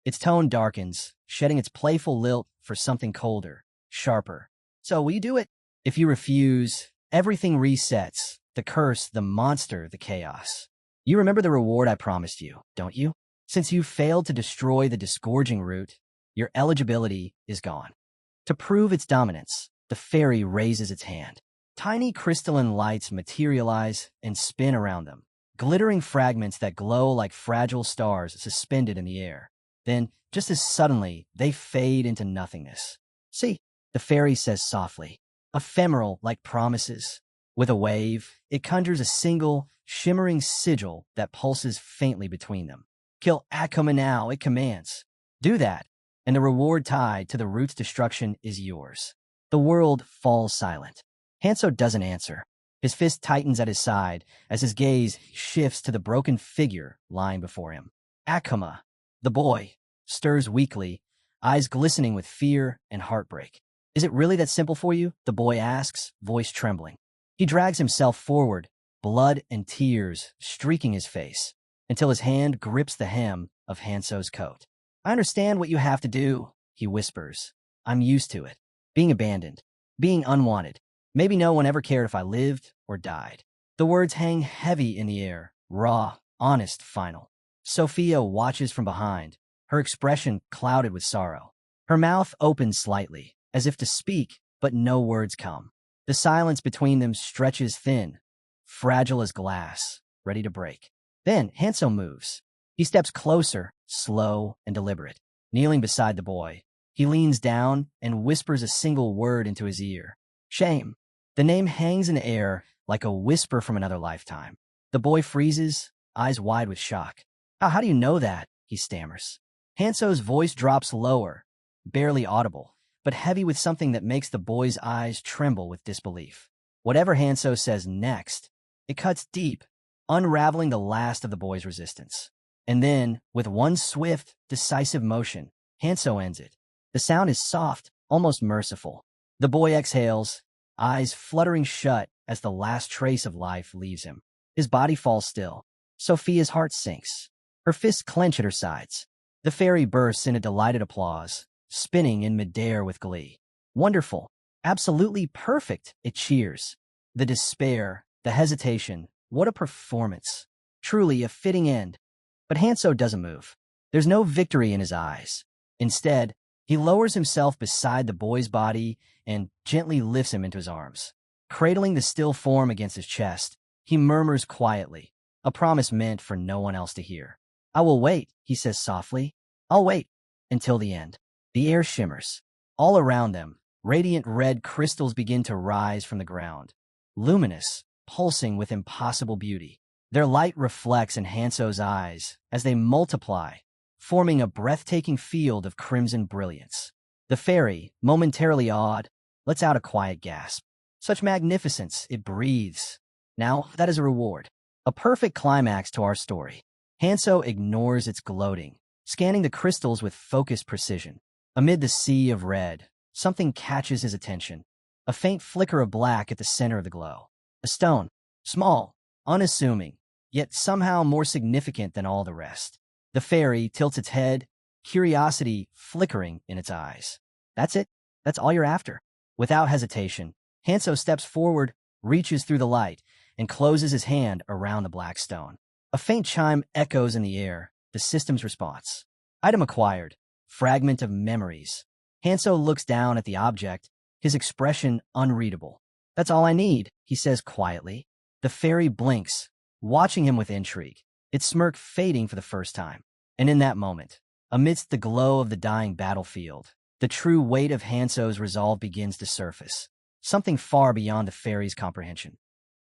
Its tone darkens, shedding its playful lilt for something colder, sharper. So will you do it? If you refuse, everything resets. The curse, the monster, the chaos. You remember the reward I promised you, don't you? Since you failed to destroy the disgorging root, your eligibility is gone. To prove its dominance, the fairy raises its hand. Tiny crystalline lights materialize and spin around them, glittering fragments that glow like fragile stars suspended in the air. Then, just as suddenly, they fade into nothingness. See, the fairy says softly, ephemeral like promises. With a wave, it conjures a single, shimmering sigil that pulses faintly between them. Kill Akuma now, it commands. Do that, and the reward tied to the root's destruction is yours. The world falls silent. Hanso doesn't answer. His fist tightens at his side as his gaze shifts to the broken figure lying before him. Akuma, the boy, stirs weakly, eyes glistening with fear and heartbreak. Is it really that simple for you? The boy asks, voice trembling. He drags himself forward, blood and tears streaking his face, until his hand grips the hem of Hanso's coat. I understand what you have to do, he whispers. I'm used to it. Being abandoned, being unwanted. Maybe no one ever cared if I lived or died. The words hang heavy in the air, raw, honest, final. Sophia watches from behind, her expression clouded with sorrow. Her mouth opens slightly, as if to speak, but no words come. The silence between them stretches thin, fragile as glass, ready to break. Then Hanso moves. He steps closer, slow and deliberate. Kneeling beside the boy, he leans down and whispers a single word into his ear. Shame. The name hangs in the air like a whisper from another lifetime. The boy freezes, eyes wide with shock. How do you know that? He stammers. Hanso's voice drops lower, barely audible, but heavy with something that makes the boy's eyes tremble with disbelief. Whatever Hanso says next, it cuts deep, unraveling the last of the boy's resistance. And then, with one swift, decisive motion, Hanso ends it. The sound is soft, almost merciful. The boy exhales, eyes fluttering shut as the last trace of life leaves him. His body falls still. Sophia's heart sinks. Her fists clench at her sides. The fairy bursts into delighted applause, spinning in midair with glee. Wonderful. Absolutely perfect, it cheers. The despair, the hesitation, what a performance. Truly a fitting end. But Hanso doesn't move. There's no victory in his eyes. Instead, he lowers himself beside the boy's body and gently lifts him into his arms. Cradling the still form against his chest, he murmurs quietly, a promise meant for no one else to hear. I will wait, he says softly. I'll wait until the end. The air shimmers. All around them, radiant red crystals begin to rise from the ground, luminous, pulsing with impossible beauty. Their light reflects in Hanso's eyes as they multiply, forming a breathtaking field of crimson brilliance. The fairy, momentarily awed, lets out a quiet gasp. Such magnificence, it breathes. Now, that is a reward. A perfect climax to our story. Hanso ignores its gloating, scanning the crystals with focused precision. Amid the sea of red, something catches his attention. A faint flicker of black at the center of the glow. A stone, small, unassuming, yet somehow more significant than all the rest. The fairy tilts its head, curiosity flickering in its eyes. That's it? That's all you're after? Without hesitation, Hanso steps forward, reaches through the light, and closes his hand around the black stone. A faint chime echoes in the air, the system's response. Item acquired. Fragment of memories. Hanso looks down at the object, his expression unreadable. That's all I need, he says quietly. The fairy blinks, watching him with intrigue. its smirk fading for the first time. And in that moment, amidst the glow of the dying battlefield, the true weight of Hanso's resolve begins to surface, something far beyond the fairy's comprehension.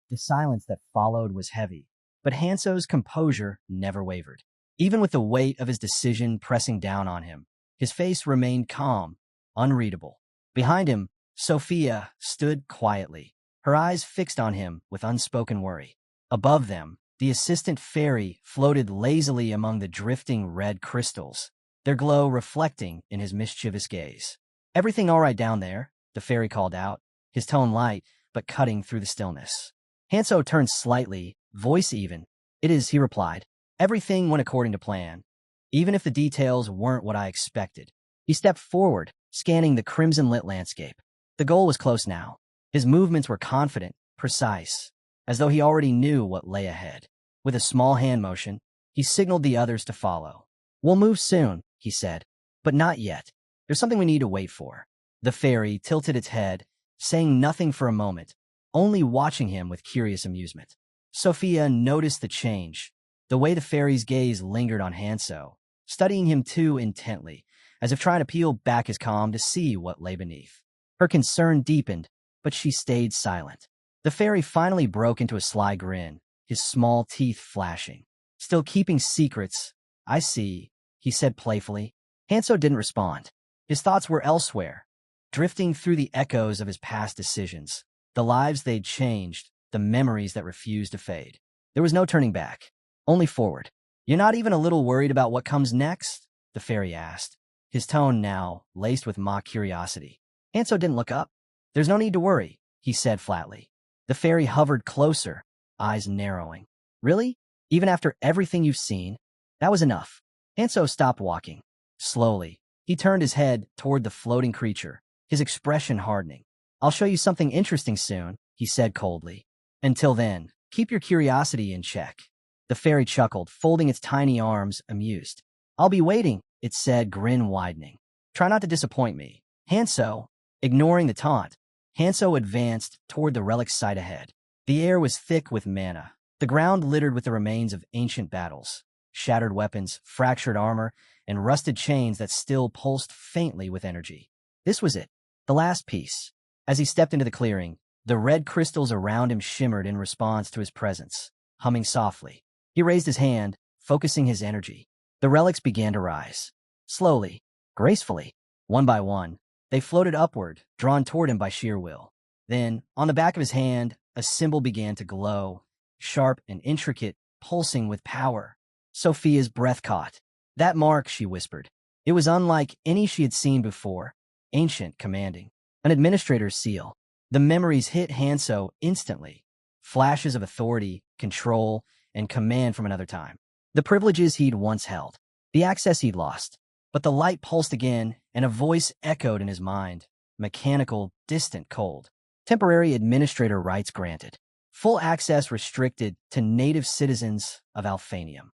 The silence that followed was heavy, but Hanso's composure never wavered. Even with the weight of his decision pressing down on him, his face remained calm, unreadable. Behind him, Sophia stood quietly, her eyes fixed on him with unspoken worry. Above them, the assistant fairy floated lazily among the drifting red crystals, their glow reflecting in his mischievous gaze. "Everything all right down there?" the fairy called out, his tone light but cutting through the stillness. Hanso turned slightly, voice even. "It is," he replied. "Everything went according to plan, even if the details weren't what I expected." He stepped forward, scanning the crimson-lit landscape. The goal was close now. His movements were confident, precise, as though he already knew what lay ahead. With a small hand motion, he signaled the others to follow. "We'll move soon," he said, "but not yet. There's something we need to wait for." The fairy tilted its head, saying nothing for a moment, only watching him with curious amusement. Sophia noticed the change, the way the fairy's gaze lingered on Hanso, studying him too intently, as if trying to peel back his calm to see what lay beneath. Her concern deepened, but she stayed silent. The fairy finally broke into a sly grin, his small teeth flashing. "Still keeping secrets, I see," he said playfully. Hanso didn't respond. His thoughts were elsewhere, drifting through the echoes of his past decisions, the lives they'd changed, the memories that refused to fade. There was no turning back, only forward. "You're not even a little worried about what comes next?" the fairy asked, his tone now laced with mock curiosity. Hanso didn't look up. "There's no need to worry," he said flatly. The fairy hovered closer, eyes narrowing. "Really? Even after everything you've seen?" That was enough. Hanso stopped walking. Slowly, he turned his head toward the floating creature, his expression hardening. "I'll show you something interesting soon," he said coldly. "Until then, keep your curiosity in check." The fairy chuckled, folding its tiny arms, amused. "I'll be waiting," it said, grin widening. "Try not to disappoint me." Hanso, ignoring the taunt, Hanso advanced toward the relic site ahead. The air was thick with mana, the ground littered with the remains of ancient battles, shattered weapons, fractured armor, and rusted chains that still pulsed faintly with energy. This was it, the last piece. As he stepped into the clearing, the red crystals around him shimmered in response to his presence, humming softly. He raised his hand, focusing his energy. The relics began to rise. Slowly, gracefully, one by one, they floated upward, drawn toward him by sheer will. Then, on the back of his hand, a symbol began to glow, sharp and intricate, pulsing with power. Sophia's breath caught. "That mark," she whispered. It was unlike any she had seen before, ancient, commanding. An administrator's seal. The memories hit Hanso instantly. Flashes of authority, control, and command from another time. The privileges he'd once held. The access he'd lost. But the light pulsed again, and a voice echoed in his mind. Mechanical, distant, cold. Temporary administrator rights granted. Full access restricted to native citizens of Alphanium.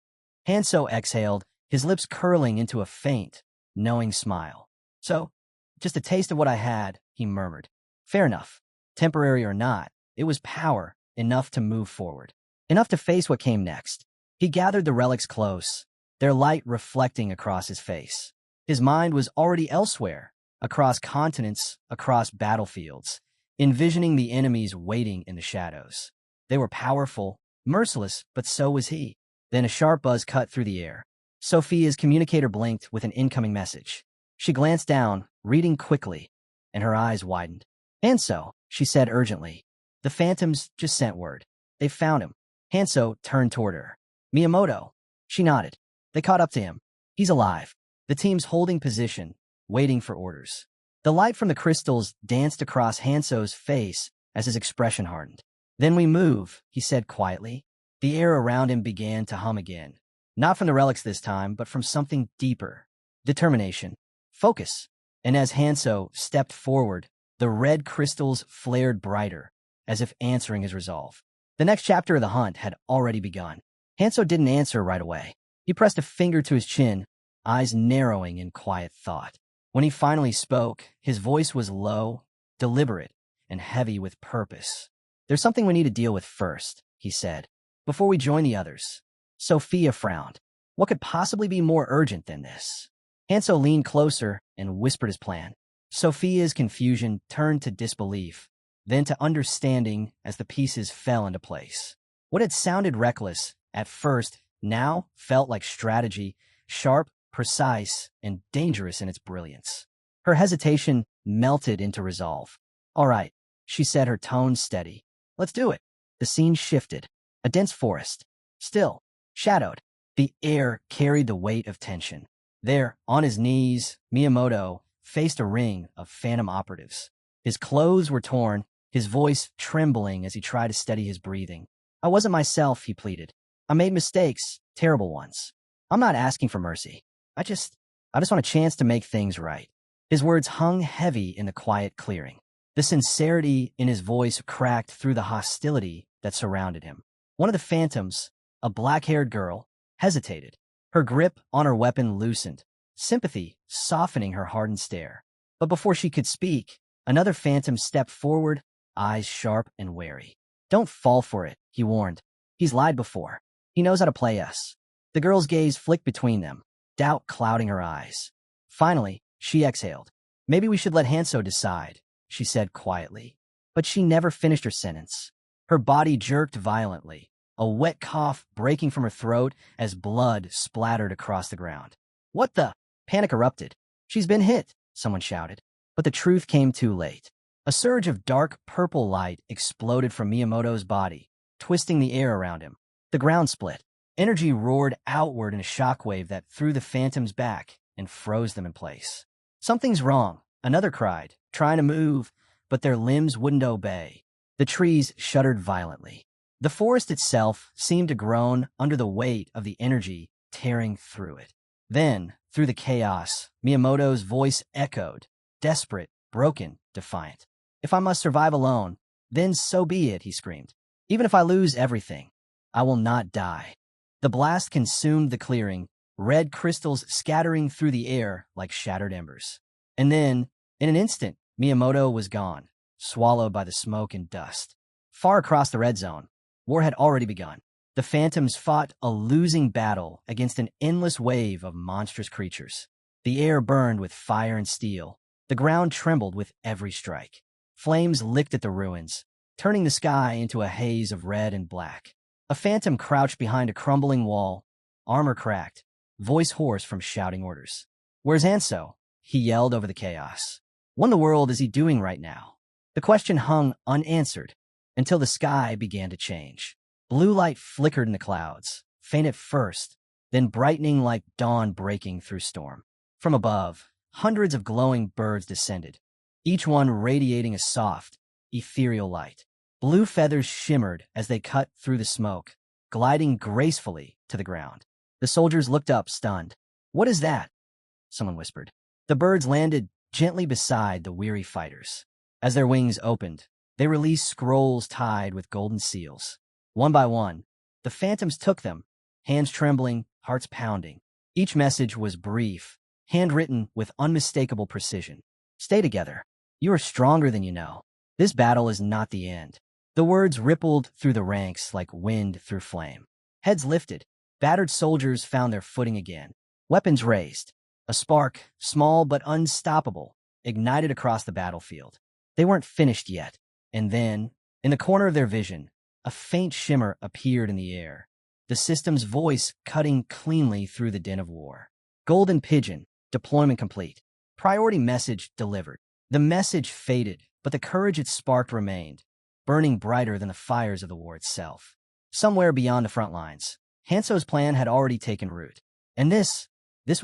Hanso exhaled, his lips curling into a faint, knowing smile. "So, just a taste of what I had," he murmured. "Fair enough. Temporary or not, it was power, enough to move forward. Enough to face what came next." He gathered the relics close, their light reflecting across his face. His mind was already elsewhere, across continents, across battlefields, envisioning the enemies waiting in the shadows. They were powerful, merciless, but so was he. Then a sharp buzz cut through the air. Sophia's communicator blinked with an incoming message. She glanced down, reading quickly, and her eyes widened. "Hanso," she said urgently. "The Phantoms just sent word. They found him." Hanso turned toward her. "Miyamoto." She nodded. They caught up to him. "He's alive." The team's holding position, waiting for orders. The light from the crystals danced across Hanso's face as his expression hardened. "Then we move," he said quietly. The air around him began to hum again. Not from the relics this time, but from something deeper. Determination. Focus. And as Hanso stepped forward, the red crystals flared brighter, as if answering his resolve. The next chapter of the hunt had already begun. Hanso didn't answer right away. He pressed a finger to his chin, eyes narrowing in quiet thought. When he finally spoke, his voice was low, deliberate, and heavy with purpose. "There's something we need to deal with first," he said, "before we join the others." Sophia frowned. What could possibly be more urgent than this? Hanso leaned closer and whispered his plan. Sophia's confusion turned to disbelief, then to understanding as the pieces fell into place. What had sounded reckless at first now felt like strategy, sharp, precise, and dangerous in its brilliance. Her hesitation melted into resolve. All right, she said, her tone steady. Let's do it. The scene shifted. A dense forest. Still, shadowed. The air carried the weight of tension. There, on his knees, Miyamoto faced a ring of phantom operatives. His clothes were torn, his voice trembling as he tried to steady his breathing. I wasn't myself, he pleaded. I made mistakes, terrible ones. I'm not asking for mercy. I just want a chance to make things right. His words hung heavy in the quiet clearing. The sincerity in his voice cracked through the hostility that surrounded him. One of the phantoms, a black-haired girl, hesitated. Her grip on her weapon loosened, sympathy softening her hardened stare. But before she could speak, another phantom stepped forward, eyes sharp and wary. Don't fall for it, he warned. He's lied before. He knows how to play us. The girl's gaze flicked between them, doubt clouding her eyes. Finally, she exhaled. Maybe we should let Hanso decide, she said quietly. But she never finished her sentence. Her body jerked violently, a wet cough breaking from her throat as blood splattered across the ground. What the? Panic erupted. She's been hit, someone shouted. But the truth came too late. A surge of dark purple light exploded from Miyamoto's body, twisting the air around him. The ground split. Energy roared outward in a shockwave that threw the phantoms back and froze them in place. Something's wrong, another cried, trying to move, but their limbs wouldn't obey. The trees shuddered violently. The forest itself seemed to groan under the weight of the energy tearing through it. Then, through the chaos, Miyamoto's voice echoed, desperate, broken, defiant. If I must survive alone, then so be it, he screamed. Even if I lose everything, I will not die. The blast consumed the clearing, red crystals scattering through the air like shattered embers. And then, in an instant, Miyamoto was gone, swallowed by the smoke and dust. Far across the red zone, war had already begun. The phantoms fought a losing battle against an endless wave of monstrous creatures. The air burned with fire and steel. The ground trembled with every strike. Flames licked at the ruins, turning the sky into a haze of red and black. A phantom crouched behind a crumbling wall, armor cracked, voice hoarse from shouting orders. Where's Hanso? He yelled over the chaos. What in the world is he doing right now? The question hung unanswered until the sky began to change. Blue light flickered in the clouds, faint at first, then brightening like dawn breaking through storm. From above, hundreds of glowing birds descended, each one radiating a soft, ethereal light. Blue feathers shimmered as they cut through the smoke, gliding gracefully to the ground. The soldiers looked up, stunned. What is that? Someone whispered. The birds landed gently beside the weary fighters. As their wings opened, they released scrolls tied with golden seals. One by one, the phantoms took them, hands trembling, hearts pounding. Each message was brief, handwritten with unmistakable precision. Stay together. You are stronger than you know. This battle is not the end. The words rippled through the ranks like wind through flame. Heads lifted. Battered soldiers found their footing again. Weapons raised. A spark, small but unstoppable, ignited across the battlefield. They weren't finished yet. And then, in the corner of their vision, a faint shimmer appeared in the air, the system's voice cutting cleanly through the din of war. Golden Pigeon, deployment complete. Priority message delivered. The message faded, but the courage it sparked remained, burning brighter than the fires of the war itself. Somewhere beyond the front lines, Hanso's plan had already taken root. And this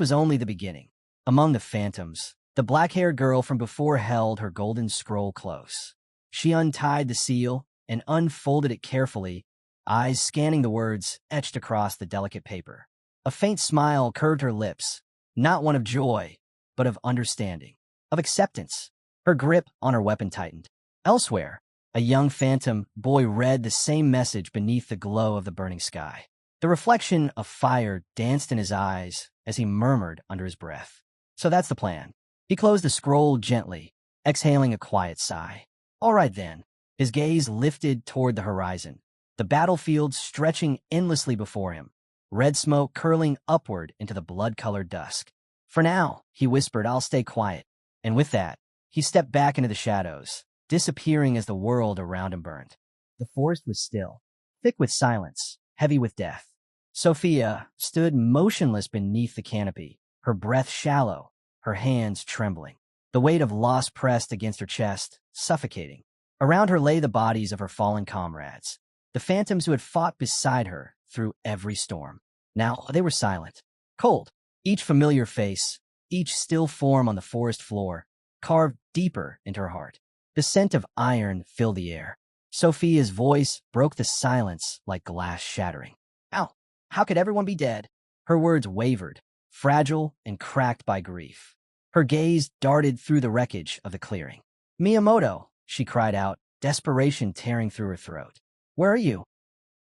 was only the beginning. Among the phantoms, the black-haired girl from before held her golden scroll close. She untied the seal and unfolded it carefully, eyes scanning the words etched across the delicate paper. A faint smile curved her lips, not one of joy, but of understanding, of acceptance. Her grip on her weapon tightened. Elsewhere, a young phantom boy read the same message beneath the glow of the burning sky. The reflection of fire danced in his eyes as he murmured under his breath. So that's the plan. He closed the scroll gently, exhaling a quiet sigh. All right then. His gaze lifted toward the horizon, the battlefield stretching endlessly before him. red smoke curling upward into the blood-colored dusk. "For now," he whispered, "I'll stay quiet." And with that, he stepped back into the shadows, disappearing as the world around him burned. The forest was still, thick with silence, heavy with death. Sophia stood motionless beneath the canopy, her breath shallow, her hands trembling. The weight of loss pressed against her chest, suffocating. Around her lay the bodies of her fallen comrades, the phantoms who had fought beside her through every storm. Now they were silent, cold, each familiar face, each still form on the forest floor, carved deeper into her heart. The scent of iron filled the air. Sophia's voice broke the silence like glass shattering. How could everyone be dead?" Her words wavered, fragile and cracked by grief. Her gaze darted through the wreckage of the clearing. "Miyamoto," she cried out, desperation tearing through her throat. "Where are you?"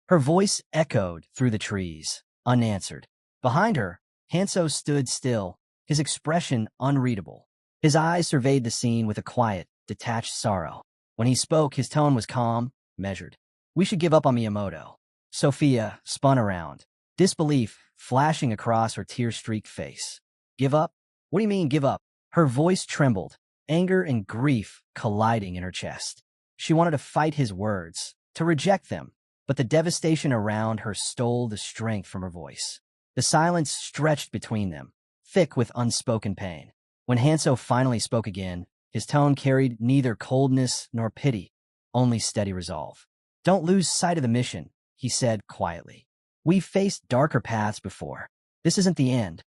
Her voice echoed through the trees, unanswered. Behind her, Hanso stood still, his expression unreadable. His eyes surveyed the scene with a quiet, detached sorrow. When he spoke, his tone was calm, measured. "We should give up on Miyamoto." Sophia spun around, disbelief flashing across her tear-streaked face. "Give up? What do you mean, give up?" Her voice trembled, anger and grief colliding in her chest. She wanted to fight his words, to reject them, but the devastation around her stole the strength from her voice. The silence stretched between them, thick with unspoken pain. When Hanso finally spoke again, his tone carried neither coldness nor pity, only steady resolve. "Don't lose sight of the mission," he said quietly. "We've faced darker paths before. This isn't the end."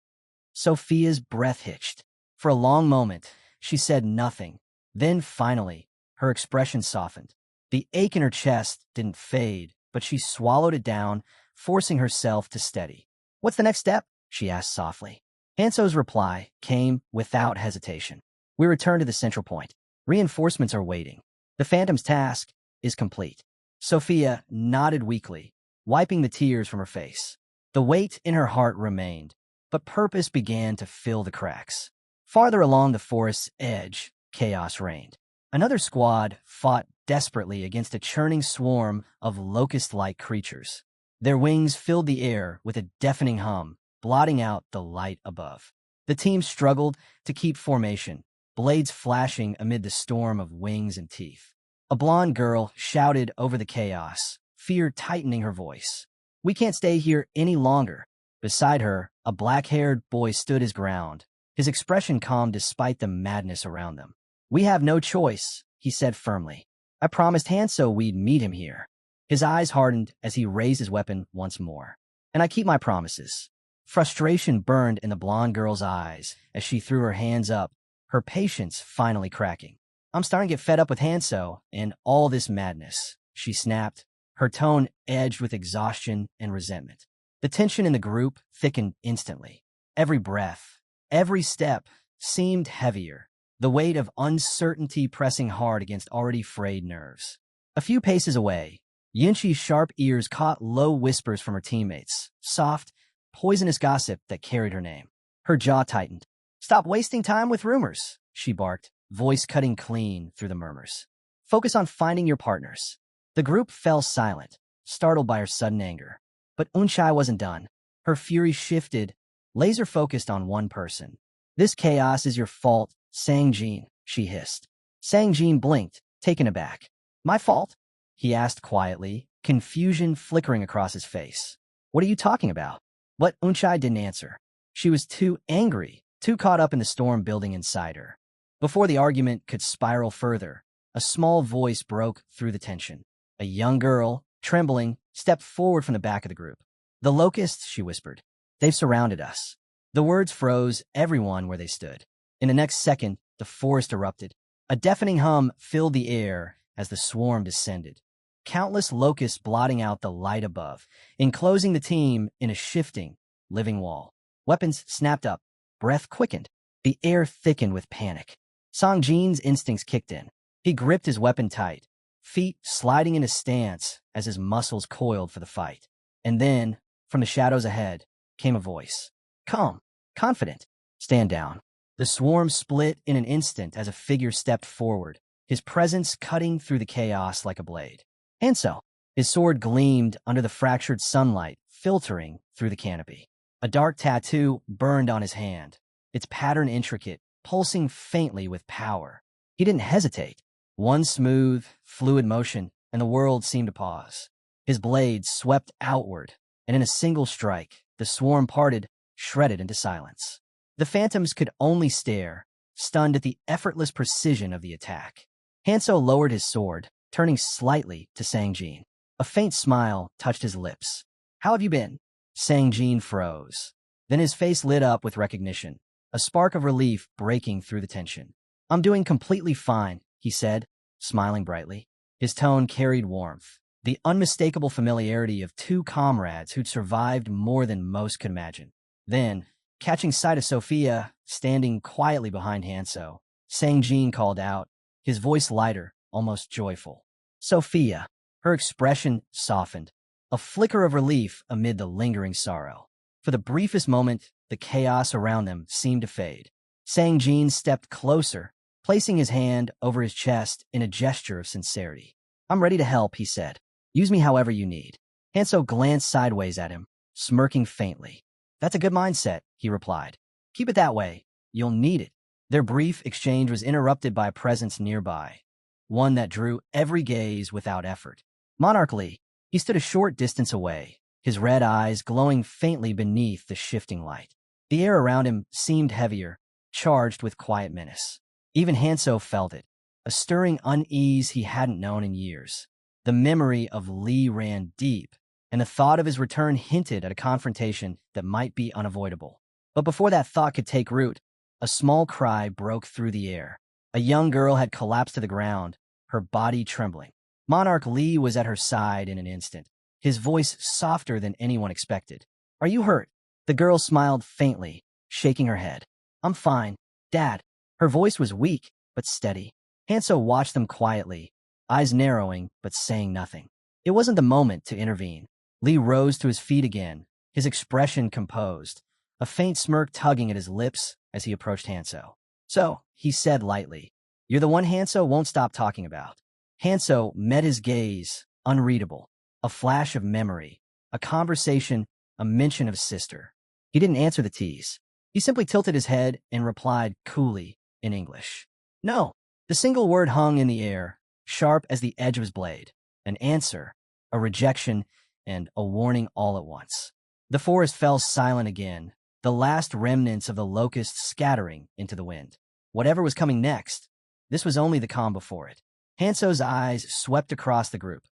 Sophia's breath hitched. For a long moment, she said nothing. Then finally, her expression softened. The ache in her chest didn't fade, but she swallowed it down, forcing herself to steady. "What's the next step?" she asked softly. Hanso's reply came without hesitation. "We return to the central point. Reinforcements are waiting. The Phantom's task is complete." Sophia nodded weakly, wiping the tears from her face. The weight in her heart remained, but purpose began to fill the cracks. Farther along the forest's edge, chaos reigned. Another squad fought desperately against a churning swarm of locust-like creatures. Their wings filled the air with a deafening hum, blotting out the light above. The team struggled to keep formation, blades flashing amid the storm of wings and teeth. A blonde girl shouted over the chaos, fear tightening her voice. "We can't stay here any longer." Beside her, a black-haired boy stood his ground, his expression calm despite the madness around them. "We have no choice," he said firmly. "I promised Hanso we'd meet him here." His eyes hardened as he raised his weapon once more. "And I keep my promises." Frustration burned in the blonde girl's eyes as she threw her hands up, her patience finally cracking. "I'm starting to get fed up with Hanso and all this madness," she snapped, her tone edged with exhaustion and resentment. The tension in the group thickened instantly. Every breath, every step seemed heavier, the weight of uncertainty pressing hard against already frayed nerves. A few paces away, Yinchi's sharp ears caught low whispers from her teammates, soft, poisonous gossip that carried her name. Her jaw tightened. "Stop wasting time with rumors," she barked, voice cutting clean through the murmurs. "Focus on finding your partners." The group fell silent, startled by her sudden anger. But Unchai wasn't done. Her fury shifted, laser-focused on one person. "This chaos is your fault, Sang-jin," she hissed. Sang-jin blinked, taken aback. "My fault?" he asked quietly, confusion flickering across his face. "What are you talking about?" But Unchai didn't answer. She was too angry, too caught up in the storm building inside her. Before the argument could spiral further, a small voice broke through the tension. A young girl, trembling, stepped forward from the back of the group. "The locusts," she whispered. "They've surrounded us." The words froze everyone where they stood. In the next second, the forest erupted. A deafening hum filled the air as the swarm descended. Countless locusts blotting out the light above, enclosing the team in a shifting, living wall. Weapons snapped up, breath quickened. The air thickened with panic. Sang-jin's instincts kicked in. He gripped his weapon tight, feet sliding in a stance as his muscles coiled for the fight. And then, from the shadows ahead, came a voice. Calm, confident. "Stand down." The swarm split in an instant as a figure stepped forward, his presence cutting through the chaos like a blade. Hanso. His sword gleamed under the fractured sunlight, filtering through the canopy. A dark tattoo burned on his hand, its pattern intricate, pulsing faintly with power. He didn't hesitate. One smooth, fluid motion, and the world seemed to pause. His blade swept outward, and in a single strike, the swarm parted, shredded into silence. The phantoms could only stare, stunned at the effortless precision of the attack. Hanso lowered his sword, turning slightly to Sang-jin. A faint smile touched his lips. "How have you been?" Sang-jin froze. Then his face lit up with recognition, a spark of relief breaking through the tension. "I'm doing completely fine," he said, smiling brightly. His tone carried warmth, the unmistakable familiarity of two comrades who'd survived more than most could imagine. Then, catching sight of Sophia standing quietly behind Hanso, Sang-jin called out, his voice lighter, almost joyful. "Sophia." Her expression softened, a flicker of relief amid the lingering sorrow. For the briefest moment, the chaos around them seemed to fade. Sang-jin stepped closer, placing his hand over his chest in a gesture of sincerity. "I'm ready to help," he said. "Use me however you need." Hanso glanced sideways at him, smirking faintly. "That's a good mindset," he replied. "Keep it that way. You'll need it." Their brief exchange was interrupted by a presence nearby, one that drew every gaze without effort. Monarch Lee. He stood a short distance away, his red eyes glowing faintly beneath the shifting light. The air around him seemed heavier, charged with quiet menace. Even Hanso felt it, a stirring unease he hadn't known in years. The memory of Lee ran deep, and the thought of his return hinted at a confrontation that might be unavoidable. But before that thought could take root, a small cry broke through the air. A young girl had collapsed to the ground, her body trembling. Monarch Lee was at her side in an instant, his voice softer than anyone expected. "Are you hurt?" The girl smiled faintly, shaking her head. "I'm fine, Dad." Her voice was weak, but steady. Hanso watched them quietly, eyes narrowing, but saying nothing. It wasn't the moment to intervene. Lee rose to his feet again, his expression composed, a faint smirk tugging at his lips as he approached Hanso. "So," he said lightly, "you're the one Hanso won't stop talking about." Hanso met his gaze, unreadable, a flash of memory, a conversation, a mention of sister. He didn't answer the tease. He simply tilted his head and replied coolly in English. "No." The single word hung in the air, sharp as the edge of his blade. An answer, a rejection, and a warning all at once. The forest fell silent again, the last remnants of the locusts scattering into the wind. Whatever was coming next, this was only the calm before it. Hanso's eyes swept across the group.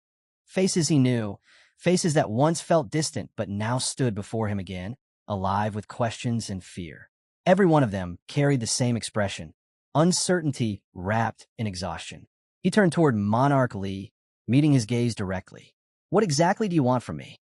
Faces he knew, faces that once felt distant but now stood before him again, alive with questions and fear. Every one of them carried the same expression, uncertainty wrapped in exhaustion. He turned toward Monarch Lee, meeting his gaze directly. "What exactly do you want from me?"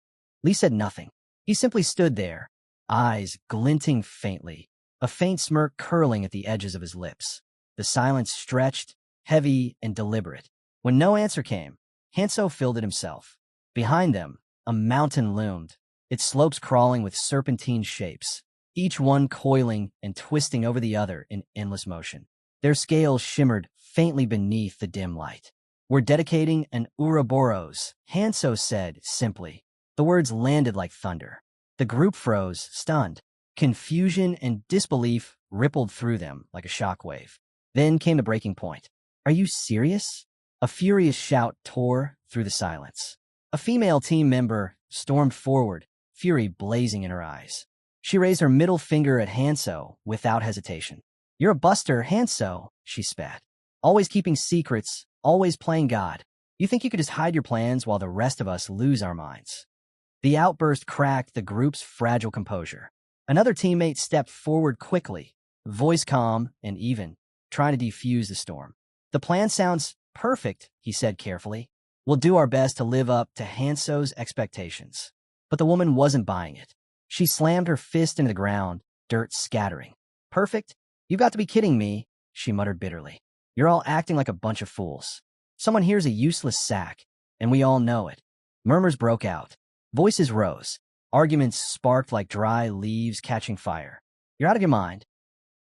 Lee said nothing. He simply stood there, eyes glinting faintly, a faint smirk curling at the edges of his lips. The silence stretched, heavy and deliberate. When no answer came, Hanso filled it himself. Behind them, a mountain loomed, its slopes crawling with serpentine shapes, each one coiling and twisting over the other in endless motion. Their scales shimmered faintly beneath the dim light. "We're dedicating an Ouroboros," Hanso said simply. The words landed like thunder. The group froze, stunned. Confusion and disbelief rippled through them like a shockwave. Then came the breaking point. "Are you serious?" A furious shout tore through the silence. A female team member stormed forward, fury blazing in her eyes. She raised her middle finger at Hanso without hesitation. "You're a buster, Hanso," she spat. "Always keeping secrets, always playing God. You think you could just hide your plans while the rest of us lose our minds?" The outburst cracked the group's fragile composure. Another teammate stepped forward quickly, voice calm and even, trying to defuse the storm. "The plan sounds perfect," he said carefully. "We'll do our best to live up to Hanso's expectations." But the woman wasn't buying it. She slammed her fist into the ground, dirt scattering. "Perfect? You've got to be kidding me," she muttered bitterly. "You're all acting like a bunch of fools. Someone here's a useless sack, and we all know it." Murmurs broke out. Voices rose. Arguments sparked like dry leaves catching fire. "You're out of your mind.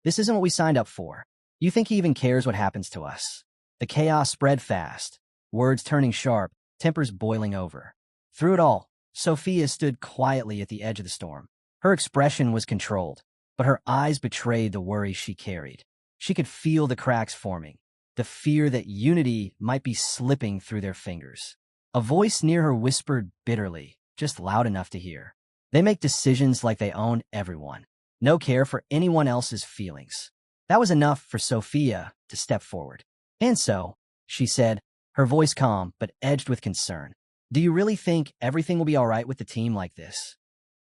This isn't what we signed up for. You think he even cares what happens to us?" The chaos spread fast, words turning sharp, tempers boiling over. Through it all, Sophia stood quietly at the edge of the storm. Her expression was controlled, but her eyes betrayed the worry she carried. She could feel the cracks forming, the fear that unity might be slipping through their fingers. A voice near her whispered bitterly, just loud enough to hear. They make decisions like they own everyone. No care for anyone else's feelings. That was enough for Sophia to step forward. And so, she said, her voice calm but edged with concern. Do you really think everything will be all right with the team like this?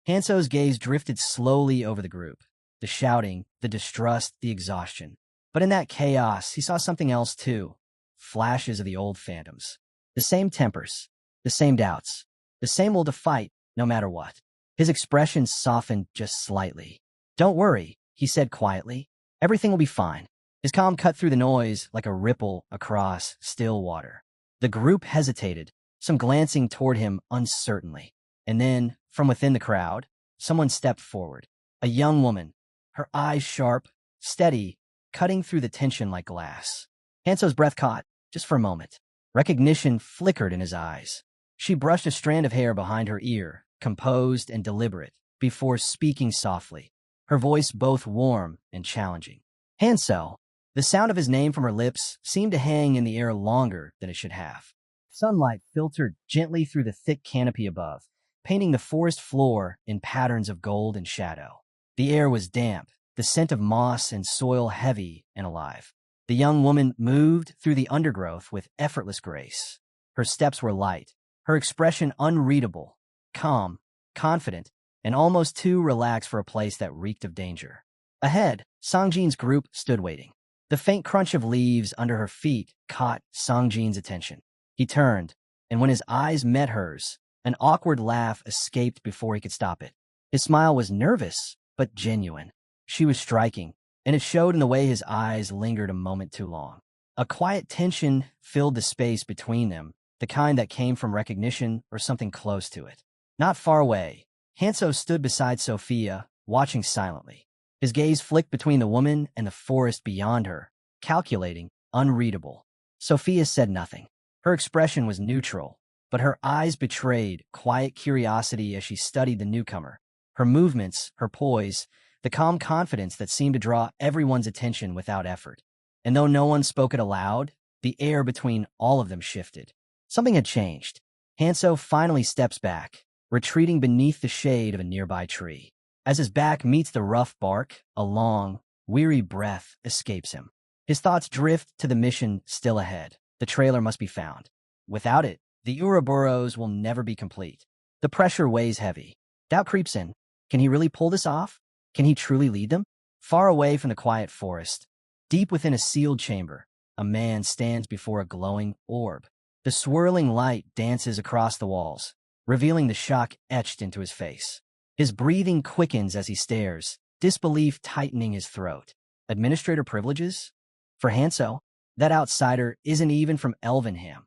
Hanso's gaze drifted slowly over the group. The shouting, the distrust, the exhaustion. But in that chaos, he saw something else too. Flashes of the old phantoms. The same tempers, the same doubts, the same will to fight no matter what. His expression softened just slightly. Don't worry, he said quietly. Everything will be fine. His calm cut through the noise like a ripple across still water. The group hesitated, some glancing toward him uncertainly. And then, from within the crowd, someone stepped forward. A young woman, her eyes sharp, steady, cutting through the tension like glass. Hanso's breath caught, just for a moment. Recognition flickered in his eyes. She brushed a strand of hair behind her ear, composed and deliberate, before speaking softly, her voice both warm and challenging. Hanso. The sound of his name from her lips seemed to hang in the air longer than it should have. Sunlight filtered gently through the thick canopy above, painting the forest floor in patterns of gold and shadow. The air was damp, the scent of moss and soil heavy and alive. The young woman moved through the undergrowth with effortless grace. Her steps were light, her expression unreadable, calm, confident, and almost too relaxed for a place that reeked of danger. Ahead, Songjin's group stood waiting. The faint crunch of leaves under her feet caught Songjin's attention. He turned, and when his eyes met hers, an awkward laugh escaped before he could stop it. His smile was nervous, but genuine. She was striking, and it showed in the way his eyes lingered a moment too long. A quiet tension filled the space between them, the kind that came from recognition or something close to it. Not far away, Hanso stood beside Sophia, watching silently. His gaze flicked between the woman and the forest beyond her, calculating, unreadable. Sophia said nothing. Her expression was neutral, but her eyes betrayed quiet curiosity as she studied the newcomer. Her movements, her poise, the calm confidence that seemed to draw everyone's attention without effort. And though no one spoke it aloud, the air between all of them shifted. Something had changed. Hanso finally steps back, retreating beneath the shade of a nearby tree. As his back meets the rough bark, a long, weary breath escapes him. His thoughts drift to the mission still ahead. The trailer must be found. Without it, the Ouroboros will never be complete. The pressure weighs heavy. Doubt creeps in. Can he really pull this off? Can he truly lead them? Far away from the quiet forest, deep within a sealed chamber, a man stands before a glowing orb. The swirling light dances across the walls, revealing the shock etched into his face. His breathing quickens as he stares, disbelief tightening his throat. Administrator privileges? For Hanso, that outsider isn't even from Elvenham.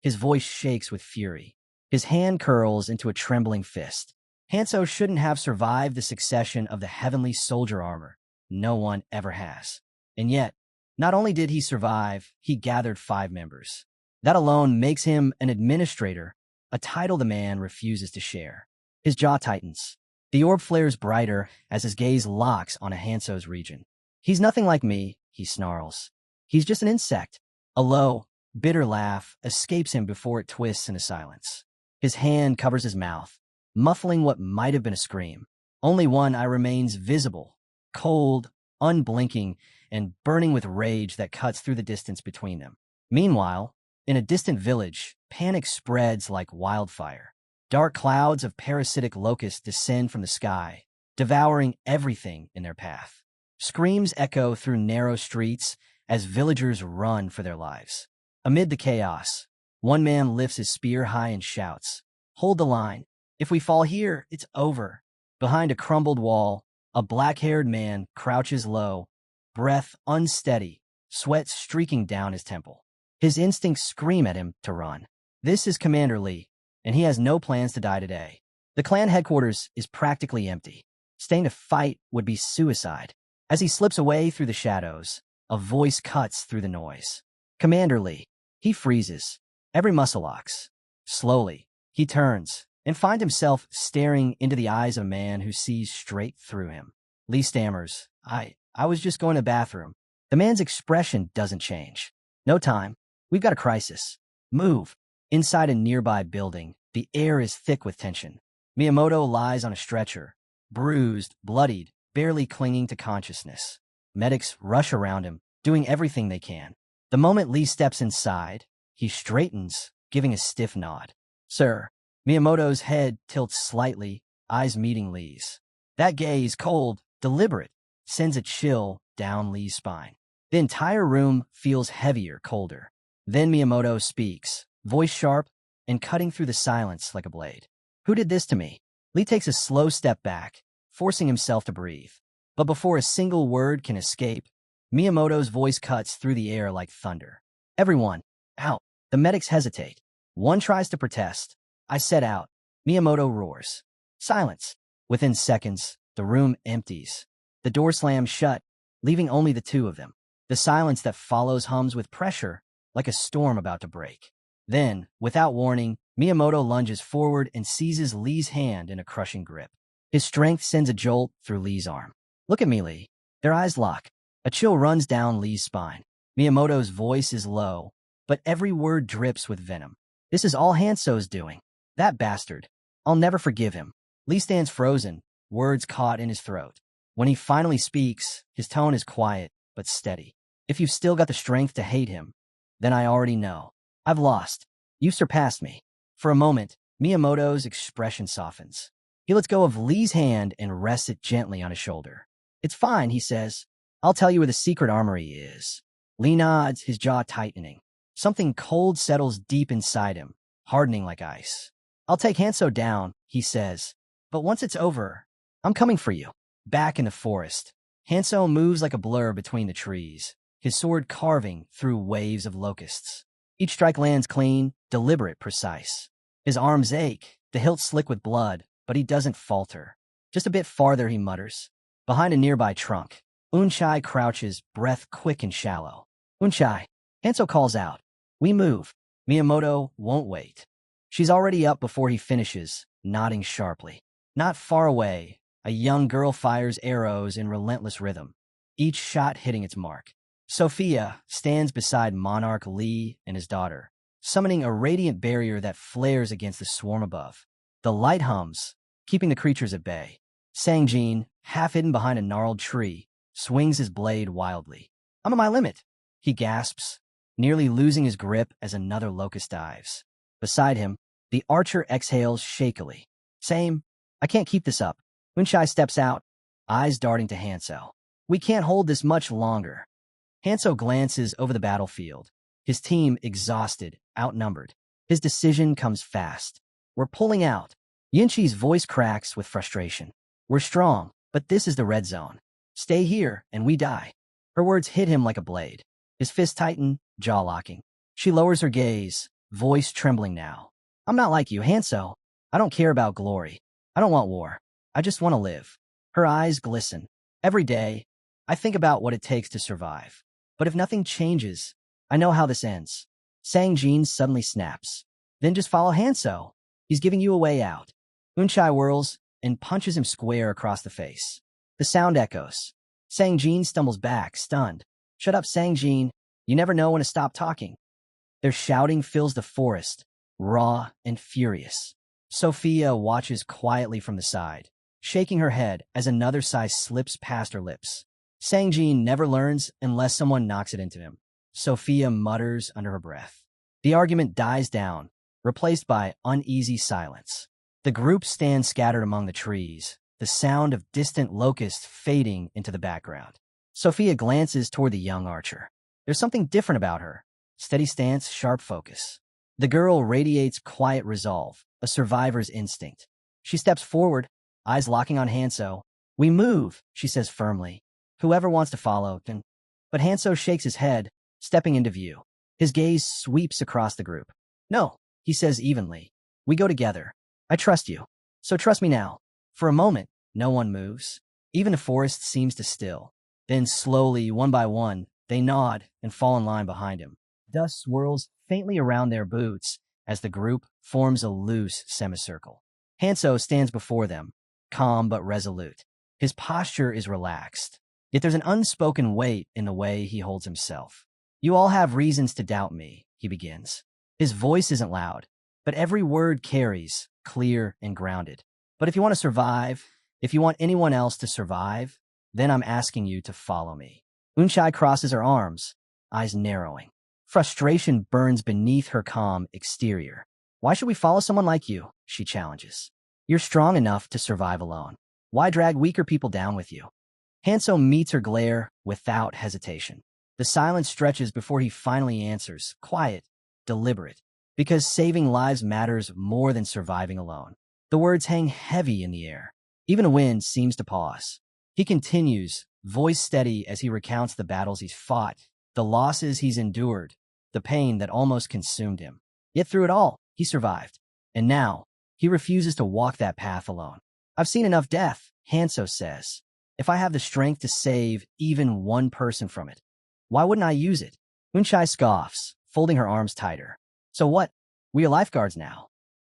His voice shakes with fury. His hand curls into a trembling fist. Hanso shouldn't have survived the succession of the heavenly soldier armor. No one ever has. And yet, not only did he survive, he gathered 5 members. That alone makes him an administrator, a title the man refuses to share. His jaw tightens. The orb flares brighter as his gaze locks on a Hanso's region. He's nothing like me, he snarls. He's just an insect. A low, bitter laugh escapes him before it twists into silence. His hand covers his mouth, muffling what might have been a scream. Only one eye remains visible, cold, unblinking, and burning with rage that cuts through the distance between them. Meanwhile, in a distant village, panic spreads like wildfire. Dark clouds of parasitic locusts descend from the sky, devouring everything in their path. Screams echo through narrow streets as villagers run for their lives. Amid the chaos, one man lifts his spear high and shouts, "Hold the line. If we fall here, it's over." Behind a crumbled wall, a black-haired man crouches low, breath unsteady, sweat streaking down his temple. His instincts scream at him to run. This is Commander Lee, and he has no plans to die today. The clan headquarters is practically empty. Staying to fight would be suicide. As he slips away through the shadows, a voice cuts through the noise. Commander Lee. He freezes. Every muscle locks. Slowly, he turns, and find himself staring into the eyes of a man who sees straight through him. Lee stammers, I was just going to the bathroom. The man's expression doesn't change. No time. We've got a crisis. Move. Inside a nearby building, the air is thick with tension. Miyamoto lies on a stretcher, bruised, bloodied, barely clinging to consciousness. Medics rush around him, doing everything they can. The moment Lee steps inside, he straightens, giving a stiff nod. Sir. Miyamoto's head tilts slightly, eyes meeting Lee's. That gaze, cold, deliberate, sends a chill down Lee's spine. The entire room feels heavier, colder. Then Miyamoto speaks, voice sharp and cutting through the silence like a blade. Who did this to me? Lee takes a slow step back, forcing himself to breathe. But before a single word can escape, Miyamoto's voice cuts through the air like thunder. Everyone, out. The medics hesitate. One tries to protest. I said out. Miyamoto roars. Silence. Within seconds, the room empties. The door slams shut, leaving only the two of them. The silence that follows hums with pressure, like a storm about to break. Then, without warning, Miyamoto lunges forward and seizes Lee's hand in a crushing grip. His strength sends a jolt through Lee's arm. Look at me, Lee. Their eyes lock. A chill runs down Lee's spine. Miyamoto's voice is low, but every word drips with venom. This is all Hanso's doing. That bastard. I'll never forgive him. Lee stands frozen, words caught in his throat. When he finally speaks, his tone is quiet, but steady. If you've still got the strength to hate him, then I already know. I've lost. You've surpassed me. For a moment, Miyamoto's expression softens. He lets go of Lee's hand and rests it gently on his shoulder. It's fine, he says. I'll tell you where the secret armory is. Lee nods, his jaw tightening. Something cold settles deep inside him, hardening like ice. I'll take Hanso down, he says. But once it's over, I'm coming for you. Back in the forest, Hanso moves like a blur between the trees, his sword carving through waves of locusts. Each strike lands clean, deliberate, precise. His arms ache, the hilt slick with blood, but he doesn't falter. Just a bit farther, he mutters. Behind a nearby trunk, Unchai crouches, breath quick and shallow. Unchai, Hanso calls out. We move. Miyamoto won't wait. She's already up before he finishes, nodding sharply. Not far away, a young girl fires arrows in relentless rhythm, each shot hitting its mark. Sophia stands beside Monarch Lee and his daughter, summoning a radiant barrier that flares against the swarm above. The light hums, keeping the creatures at bay. Sangjin, half hidden behind a gnarled tree, swings his blade wildly. I'm at my limit, he gasps, nearly losing his grip as another locust dives. Beside him, the archer exhales shakily. Same. I can't keep this up. Unchai steps out, eyes darting to Hanso. We can't hold this much longer. Hanso glances over the battlefield, his team exhausted, outnumbered. His decision comes fast. We're pulling out. Yinchi's voice cracks with frustration. We're strong, but this is the red zone. Stay here, and we die. Her words hit him like a blade. His fists tighten, jaw locking. She lowers her gaze, voice trembling now. I'm not like you, Hanso. I don't care about glory. I don't want war. I just want to live. Her eyes glisten. Every day, I think about what it takes to survive. But if nothing changes, I know how this ends. Sangjin suddenly snaps. Then just follow Hanso. He's giving you a way out. Unchai whirls and punches him square across the face. The sound echoes. Sangjin stumbles back, stunned. Shut up, Sangjin. You never know when to stop talking. Their shouting fills the forest, raw and furious. Sophia watches quietly from the side, shaking her head as another sigh slips past her lips. Sangjin never learns unless someone knocks it into him. Sophia mutters under her breath. The argument dies down, replaced by uneasy silence. The group stands scattered among the trees, the sound of distant locusts fading into the background. Sophia glances toward the young archer. There's something different about her. Steady stance, sharp focus. The girl radiates quiet resolve, a survivor's instinct. She steps forward, eyes locking on Hanso. We move, she says firmly. Whoever wants to follow, then. But Hanso shakes his head, stepping into view. His gaze sweeps across the group. No, he says evenly. We go together. I trust you. So trust me now. For a moment, no one moves. Even the forest seems to still. Then slowly, one by one, they nod and fall in line behind him. Dust swirls faintly around their boots as the group forms a loose semicircle. Hanso stands before them, calm but resolute. His posture is relaxed, yet there's an unspoken weight in the way he holds himself. You all have reasons to doubt me, he begins. His voice isn't loud, but every word carries, clear and grounded. But if you want to survive, if you want anyone else to survive, then I'm asking you to follow me. Unchai crosses her arms, eyes narrowing. Frustration burns beneath her calm exterior. Why should we follow someone like you? She challenges. You're strong enough to survive alone. Why drag weaker people down with you? Hanso meets her glare without hesitation. The silence stretches before he finally answers, quiet, deliberate, because saving lives matters more than surviving alone. The words hang heavy in the air. Even the wind seems to pause. He continues, voice steady as he recounts the battles he's fought, the losses he's endured, the pain that almost consumed him. Yet through it all, he survived. And now, he refuses to walk that path alone. I've seen enough death, Hanso says. If I have the strength to save even one person from it, why wouldn't I use it? Unchai scoffs, folding her arms tighter. So what? We are lifeguards now.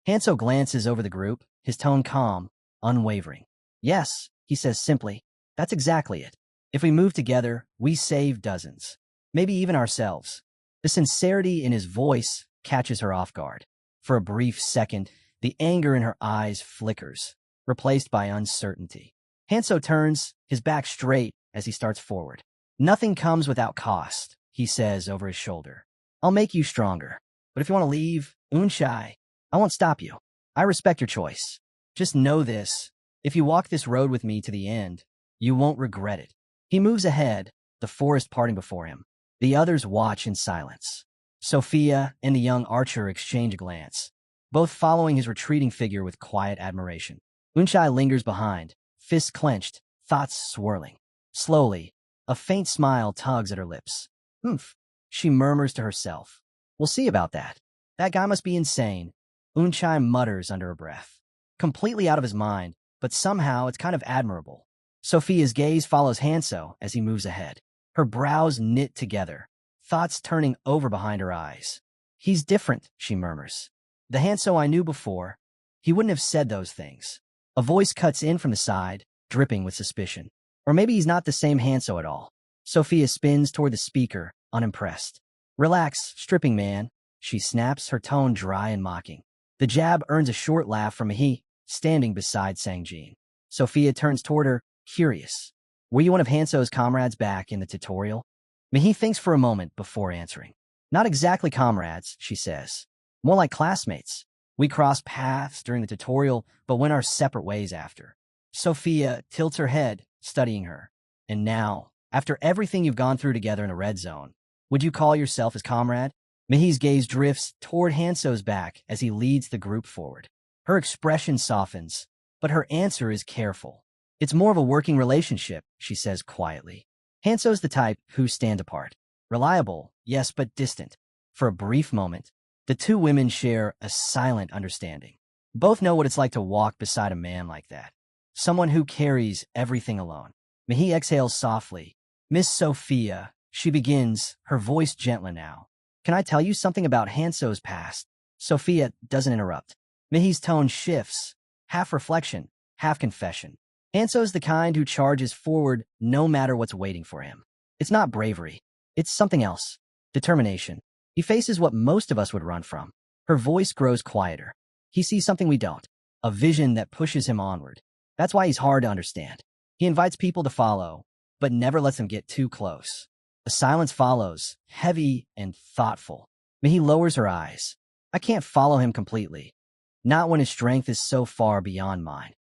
Hanso glances over the group, his tone calm, unwavering. Yes, he says simply. That's exactly it. If we move together, we save dozens. Maybe even ourselves. The sincerity in his voice catches her off guard. For a brief second, the anger in her eyes flickers, replaced by uncertainty. Hanso turns, his back straight as he starts forward. Nothing comes without cost, he says over his shoulder. I'll make you stronger. But if you want to leave, Unchai, I won't stop you. I respect your choice. Just know this. If you walk this road with me to the end, you won't regret it. He moves ahead, the forest parting before him. The others watch in silence. Sophia and the young archer exchange a glance, both following his retreating figure with quiet admiration. Unchai lingers behind, fists clenched, thoughts swirling. Slowly, a faint smile tugs at her lips. Oomph, she murmurs to herself. We'll see about that. That guy must be insane, Unchai mutters under her breath. Completely out of his mind, but somehow it's kind of admirable. Sophia's gaze follows Hanso as he moves ahead. Her brows knit together, thoughts turning over behind her eyes. He's different, she murmurs. The Hanso I knew before, he wouldn't have said those things. A voice cuts in from the side, dripping with suspicion. Or maybe he's not the same Hanso at all. Sophia spins toward the speaker, unimpressed. Relax, stripping man, she snaps, her tone dry and mocking. The jab earns a short laugh from Mahi, standing beside Sangjin. Sophia turns toward her, curious. Were you one of Hanso's comrades back in the tutorial? Mahi thinks for a moment before answering. Not exactly comrades, she says. More like classmates. We crossed paths during the tutorial, but went our separate ways after. Sophia tilts her head, studying her. And now, after everything you've gone through together in the red zone, would you call yourself his comrade? Mahi's gaze drifts toward Hanso's back as he leads the group forward. Her expression softens, but her answer is careful. It's more of a working relationship, she says quietly. Hanso's the type who stand apart. Reliable, yes, but distant. For a brief moment, the two women share a silent understanding. Both know what it's like to walk beside a man like that. Someone who carries everything alone. Mahi exhales softly. Miss Sophia, she begins, her voice gentler now. Can I tell you something about Hanso's past? Sophia doesn't interrupt. Mahi's tone shifts, half reflection, half confession. Hanso's the kind who charges forward no matter what's waiting for him. It's not bravery. It's something else. Determination. He faces what most of us would run from. Her voice grows quieter. He sees something we don't. A vision that pushes him onward. That's why he's hard to understand. He invites people to follow, but never lets them get too close. The silence follows, heavy and thoughtful. Mahi lowers her eyes. I can't follow him completely. Not when his strength is so far beyond mine.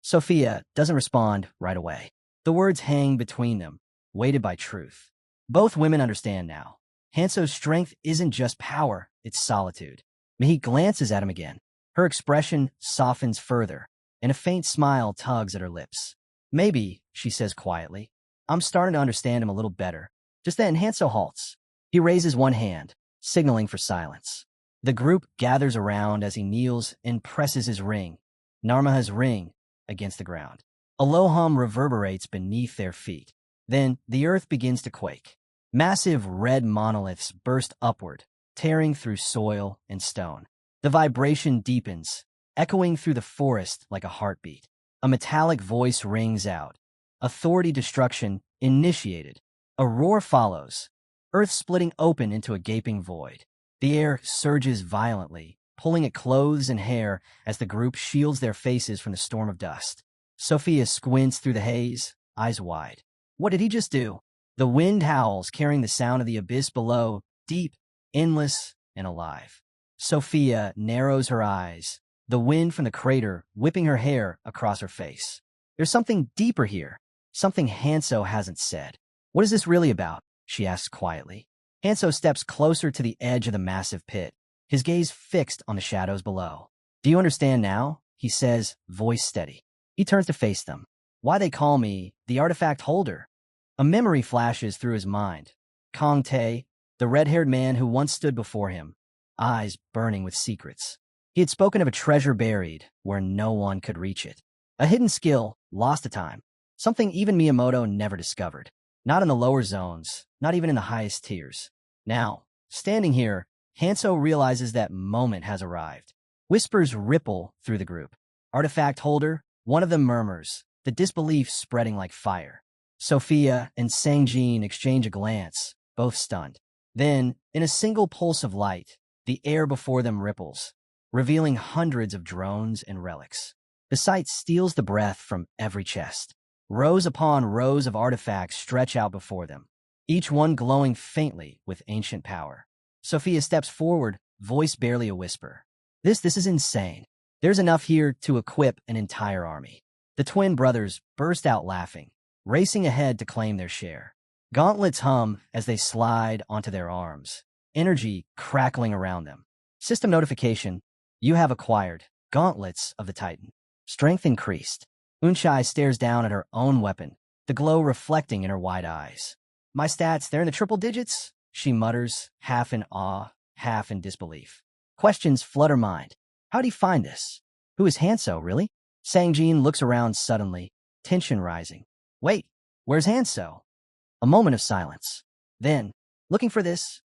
Sophia doesn't respond right away. The words hang between them, weighted by truth. Both women understand now. Hanso's strength isn't just power, it's solitude. Mahi glances at him again. Her expression softens further, and a faint smile tugs at her lips. Maybe, she says quietly, I'm starting to understand him a little better. Just then, Hanso halts. He raises one hand, signaling for silence. The group gathers around as he kneels and presses his ring, Narmaha's ring, against the ground. A low hum reverberates beneath their feet. Then, the earth begins to quake. Massive red monoliths burst upward, tearing through soil and stone. The vibration deepens, echoing through the forest like a heartbeat. A metallic voice rings out. Authority destruction initiated. A roar follows, earth splitting open into a gaping void. The air surges violently, pulling at clothes and hair as the group shields their faces from the storm of dust. Sophia squints through the haze, eyes wide. What did he just do? The wind howls, carrying the sound of the abyss below, deep, endless, and alive. Sophia narrows her eyes, the wind from the crater whipping her hair across her face. There's something deeper here, something Hanso hasn't said. What is this really about? She asks quietly. Hanso steps closer to the edge of the massive pit, his gaze fixed on the shadows below. Do you understand now? He says, voice steady. He turns to face them. Why they call me the artifact holder? A memory flashes through his mind. Kong Tae, the red-haired man who once stood before him, eyes burning with secrets. He had spoken of a treasure buried where no one could reach it. A hidden skill, lost to time, something even Miyamoto never discovered. Not in the lower zones, not even in the highest tiers. Now, standing here, Hanso realizes that moment has arrived. Whispers ripple through the group. Artifact holder, one of them murmurs, the disbelief spreading like fire. Sophia and Sang-jin exchange a glance, both stunned. Then, in a single pulse of light, the air before them ripples, revealing hundreds of drones and relics. The sight steals the breath from every chest. Rows upon rows of artifacts stretch out before them, each one glowing faintly with ancient power. Sophia steps forward, voice barely a whisper. This is insane. There's enough here to equip an entire army. The twin brothers burst out laughing, racing ahead to claim their share. Gauntlets hum as they slide onto their arms, energy crackling around them. System notification, you have acquired Gauntlets of the Titan. Strength increased. Unchai stares down at her own weapon, the glow reflecting in her wide eyes. My stats, they're in the triple digits, she mutters, half in awe, half in disbelief. Questions flood her mind. How'd he find this? Who is Hanso, really? Sang-jin looks around suddenly, tension rising. Wait, where's Hanso? A moment of silence. Then, looking for this,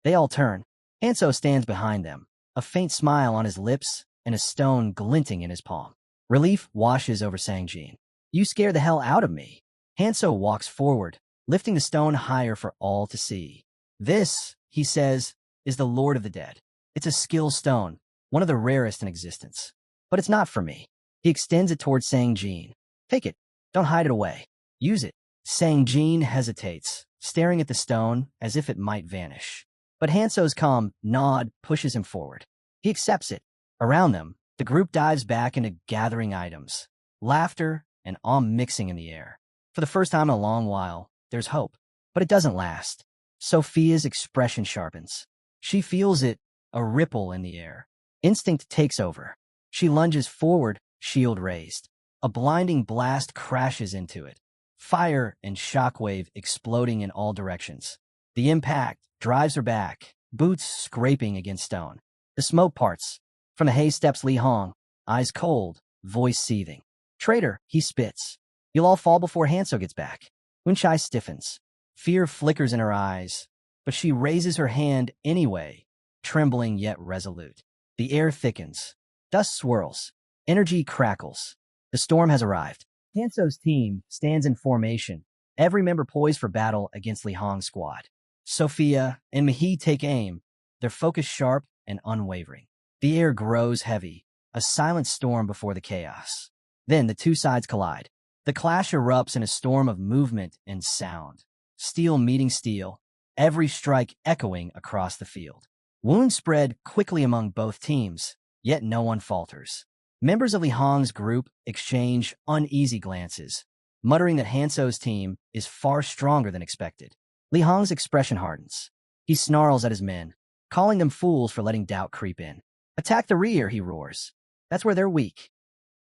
they all turn. Hanso stands behind them, a faint smile on his lips and a stone glinting in his palm. Relief washes over Sang-jin. You scare the hell out of me. Hanso walks forward, lifting the stone higher for all to see. This, he says, is the Lord of the Dead. It's a skill stone, one of the rarest in existence. But it's not for me. He extends it towards Sang-jin. Take it. Don't hide it away. Use it. Sang-jin hesitates, staring at the stone as if it might vanish. But Hanso's calm nod pushes him forward. He accepts it. Around them, the group dives back into gathering items. Laughter and awe mixing in the air. For the first time in a long while, there's hope. But it doesn't last. Sophia's expression sharpens. She feels it, a ripple in the air. Instinct takes over. She lunges forward, shield raised. A blinding blast crashes into it. Fire and shockwave exploding in all directions. The impact drives her back, boots scraping against stone. The smoke parts. From the haze steps Li Hong, eyes cold, voice seething. Traitor, he spits. You'll all fall before Hanso gets back. Unchai stiffens. Fear flickers in her eyes, but she raises her hand anyway, trembling yet resolute. The air thickens. Dust swirls. Energy crackles. The storm has arrived. Hanso's team stands in formation, every member poised for battle against Li Hong's squad. Sophia and Mihi take aim, their focus sharp and unwavering. The air grows heavy, a silent storm before the chaos. Then the two sides collide. The clash erupts in a storm of movement and sound. Steel meeting steel, every strike echoing across the field. Wounds spread quickly among both teams, yet no one falters. Members of Li Hong's group exchange uneasy glances, muttering that Hanso's team is far stronger than expected. Li Hong's expression hardens. He snarls at his men, calling them fools for letting doubt creep in. Attack the rear, he roars. That's where they're weak.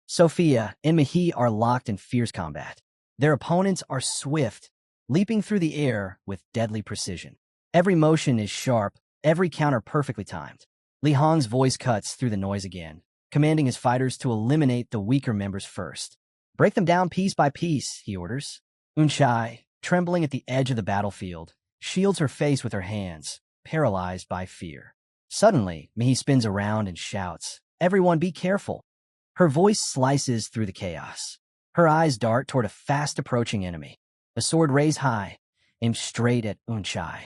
Sophia and Mihi are locked in fierce combat. Their opponents are swift, leaping through the air with deadly precision. Every motion is sharp, every counter perfectly timed. Li Hong's voice cuts through the noise again, commanding his fighters to eliminate the weaker members first. Break them down piece by piece, he orders. Unchai, trembling at the edge of the battlefield, shields her face with her hands, paralyzed by fear. Suddenly, Mihi spins around and shouts, Everyone be careful. Her voice slices through the chaos. Her eyes dart toward a fast-approaching enemy. A sword raised high, aimed straight at Unchai.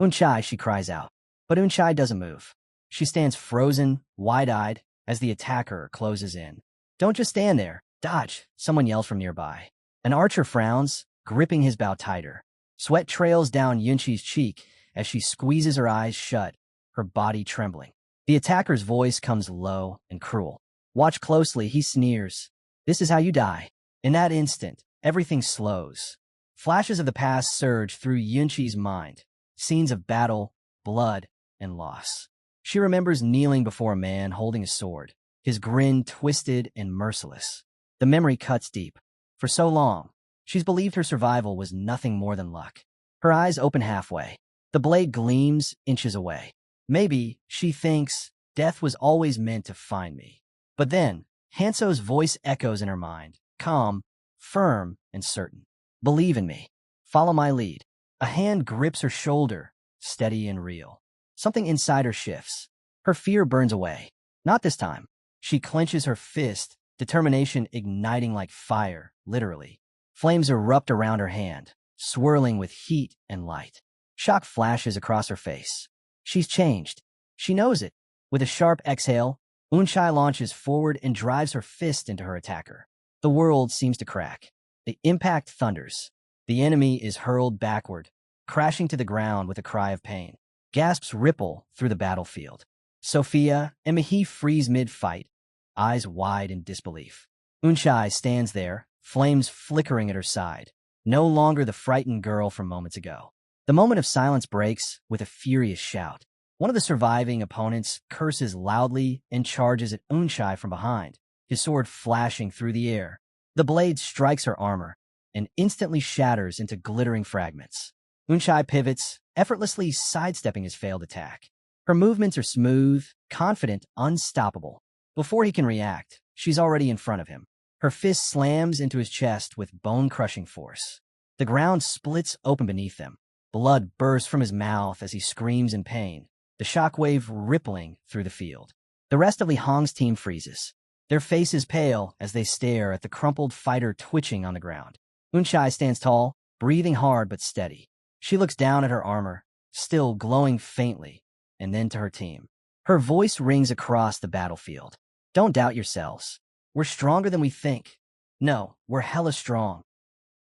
Unchai, she cries out. But Unchai doesn't move. She stands frozen, wide-eyed, as the attacker closes in. Don't just stand there. Dodge, someone yells from nearby. An archer frowns, gripping his bow tighter. Sweat trails down Yunchi's cheek as she squeezes her eyes shut, her body trembling. The attacker's voice comes low and cruel. Watch closely, he sneers. This is how you die. In that instant, everything slows. Flashes of the past surge through Yunchi's mind. Scenes of battle, blood, and loss. She remembers kneeling before a man holding a sword, his grin twisted and merciless. The memory cuts deep. For so long, she's believed her survival was nothing more than luck. Her eyes open halfway. The blade gleams inches away. Maybe, she thinks, death was always meant to find me. But then, Hanso's voice echoes in her mind, calm, firm, and certain. Believe in me. Follow my lead. A hand grips her shoulder, steady and real. Something inside her shifts. Her fear burns away. Not this time. She clenches her fist, determination igniting like fire, literally. Flames erupt around her hand, swirling with heat and light. Shock flashes across her face. She's changed. She knows it. With a sharp exhale, Unchai launches forward and drives her fist into her attacker. The world seems to crack. The impact thunders. The enemy is hurled backward, crashing to the ground with a cry of pain. Gasps ripple through the battlefield. Sophia and Mihi freeze mid-fight, eyes wide in disbelief. Unchai stands there, flames flickering at her side, no longer the frightened girl from moments ago. The moment of silence breaks with a furious shout. One of the surviving opponents curses loudly and charges at Unchai from behind, his sword flashing through the air. The blade strikes her armor and instantly shatters into glittering fragments. Unchai pivots, effortlessly sidestepping his failed attack. Her movements are smooth, confident, unstoppable. Before he can react, she's already in front of him. Her fist slams into his chest with bone-crushing force. The ground splits open beneath them. Blood bursts from his mouth as he screams in pain, the shockwave rippling through the field. The rest of Li Hong's team freezes, their faces pale as they stare at the crumpled fighter twitching on the ground. Unchai stands tall, breathing hard but steady. She looks down at her armor, still glowing faintly, and then to her team. Her voice rings across the battlefield. Don't doubt yourselves. We're stronger than we think. No, we're hella strong.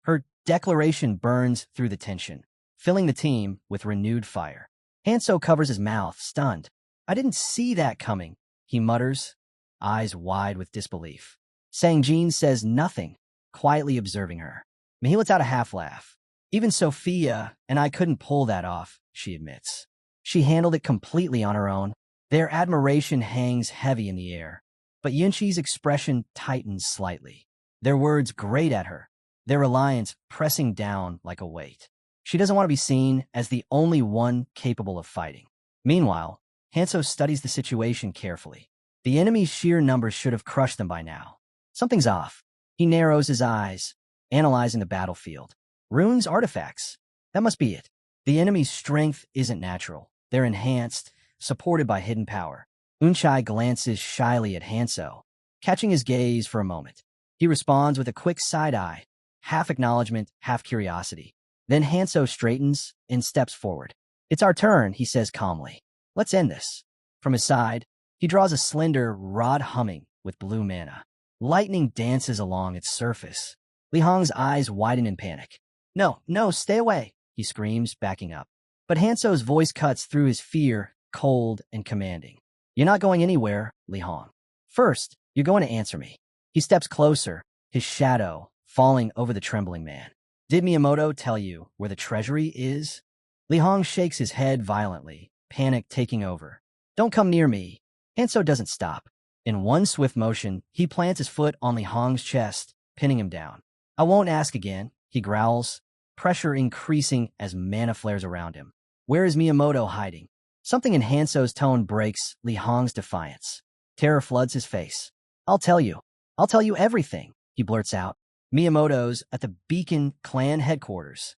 Her declaration burns through the tension, filling the team with renewed fire. Hanso covers his mouth, stunned. I didn't see that coming, he mutters, eyes wide with disbelief. Sang-jin says nothing, quietly observing her. Mihi lets out a half-laugh. Even Sophia and I couldn't pull that off, she admits. She handled it completely on her own. Their admiration hangs heavy in the air, but Yunchi's expression tightens slightly. Their words grate at her, their reliance pressing down like a weight. She doesn't want to be seen as the only one capable of fighting. Meanwhile, Hanso studies the situation carefully. The enemy's sheer numbers should have crushed them by now. Something's off. He narrows his eyes, analyzing the battlefield. Runes, artifacts. That must be it. The enemy's strength isn't natural. They're enhanced, supported by hidden power. Unchai glances shyly at Hanso, catching his gaze for a moment. He responds with a quick side-eye, half acknowledgement, half curiosity. Then Hanso straightens and steps forward. It's our turn, he says calmly. Let's end this. From his side, he draws a slender rod humming with blue mana. Lightning dances along its surface. Li Hong's eyes widen in panic. No, stay away, he screams, backing up. But Hanso's voice cuts through his fear, cold and commanding. You're not going anywhere, Li Hong. First, you're going to answer me. He steps closer, his shadow falling over the trembling man. Did Miyamoto tell you where the treasury is? Li Hong shakes his head violently, panic taking over. Don't come near me. Hanso doesn't stop. In one swift motion, he plants his foot on Li Hong's chest, pinning him down. I won't ask again, he growls, pressure increasing as mana flares around him. Where is Miyamoto hiding? Something in Hanso's tone breaks Li Hong's defiance. Terror floods his face. I'll tell you everything, he blurts out. Miyamoto's at the Beacon clan headquarters.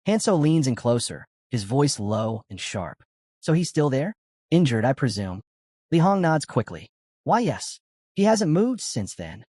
Hanso leans in closer, his voice low and sharp. So he's still there? Injured, I presume. Li Hong nods quickly. Why, yes. He hasn't moved since then.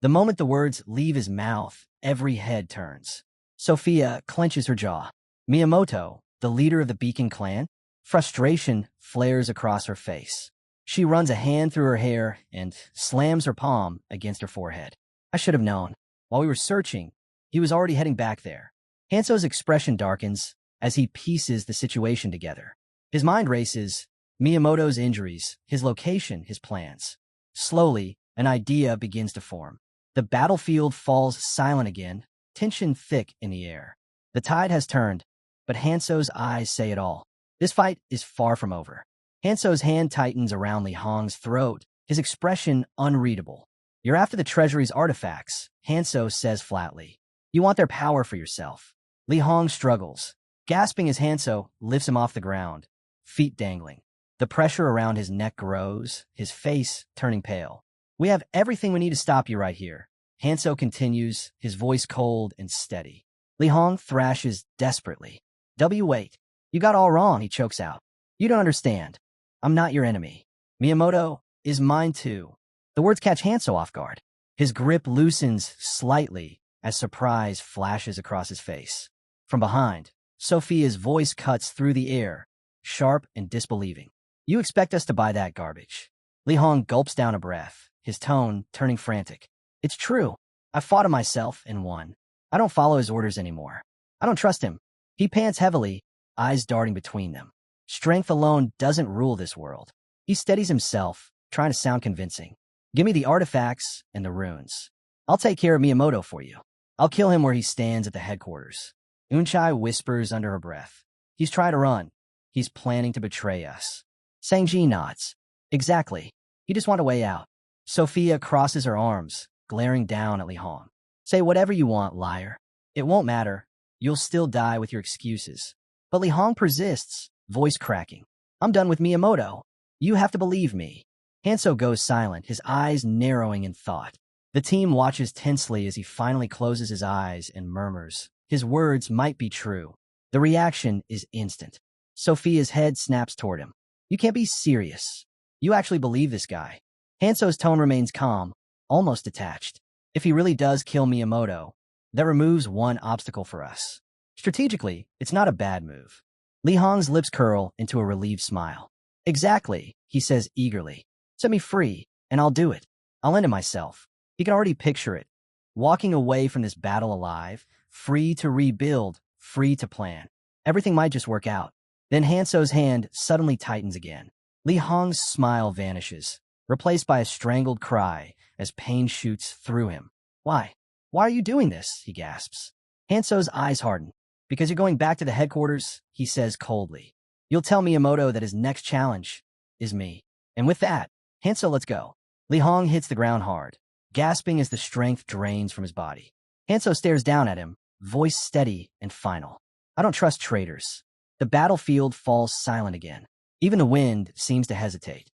The moment the words leave his mouth, every head turns. Sophia clenches her jaw. Miyamoto, the leader of the Beacon clan, frustration flares across her face. She runs a hand through her hair and slams her palm against her forehead. I should have known. While we were searching, he was already heading back there. Hanso's expression darkens as he pieces the situation together. His mind races, Miyamoto's injuries, his location, his plans. Slowly, an idea begins to form. The battlefield falls silent again, tension thick in the air. The tide has turned, but Hanso's eyes say it all. This fight is far from over. Hanso's hand tightens around Li Hong's throat, his expression unreadable. You're after the treasury's artifacts, Hanso says flatly. You want their power for yourself. Li Hong struggles, gasping as Hanso lifts him off the ground, feet dangling. The pressure around his neck grows, his face turning pale. We have everything we need to stop you right here. Hanso continues, his voice cold and steady. Li Hong thrashes desperately. Wait. You got all wrong, he chokes out. You don't understand. I'm not your enemy. Miyamoto is mine too. The words catch Hanso off guard. His grip loosens slightly as surprise flashes across his face. From behind, Sophia's voice cuts through the air, sharp and disbelieving. You expect us to buy that garbage? Li Hong gulps down a breath, his tone turning frantic. It's true. I fought him myself and won. I don't follow his orders anymore. I don't trust him. He pants heavily, eyes darting between them. Strength alone doesn't rule this world. He steadies himself, trying to sound convincing. Give me the artifacts and the runes. I'll take care of Miyamoto for you. I'll kill him where he stands at the headquarters. Unchai whispers under her breath. He's trying to run. He's planning to betray us. Sangji nods. Exactly. He just wanted a way out. Sophia crosses her arms, glaring down at Li Hong. Say whatever you want, liar. It won't matter. You'll still die with your excuses. But Li Hong persists, voice cracking. I'm done with Miyamoto. You have to believe me. Hanso goes silent, his eyes narrowing in thought. The team watches tensely as he finally closes his eyes and murmurs. His words might be true. The reaction is instant. Sophia's head snaps toward him. You can't be serious. You actually believe this guy. Hanso's tone remains calm, almost detached. If he really does kill Miyamoto, that removes one obstacle for us. Strategically, it's not a bad move. Li Hong's lips curl into a relieved smile. Exactly, he says eagerly. Set me free, and I'll do it. I'll end it myself. He can already picture it. Walking away from this battle alive, free to rebuild, free to plan. Everything might just work out. Then Hanso's hand suddenly tightens again. Li Hong's smile vanishes, replaced by a strangled cry as pain shoots through him. Why? Why are you doing this? He gasps. Hanso's eyes harden. Because you're going back to the headquarters, he says coldly. You'll tell Miyamoto that his next challenge is me. And with that, Hanso, let's go. Li Hong hits the ground hard, gasping as the strength drains from his body. Hanso stares down at him, voice steady and final. I don't trust traitors. The battlefield falls silent again. Even the wind seems to hesitate.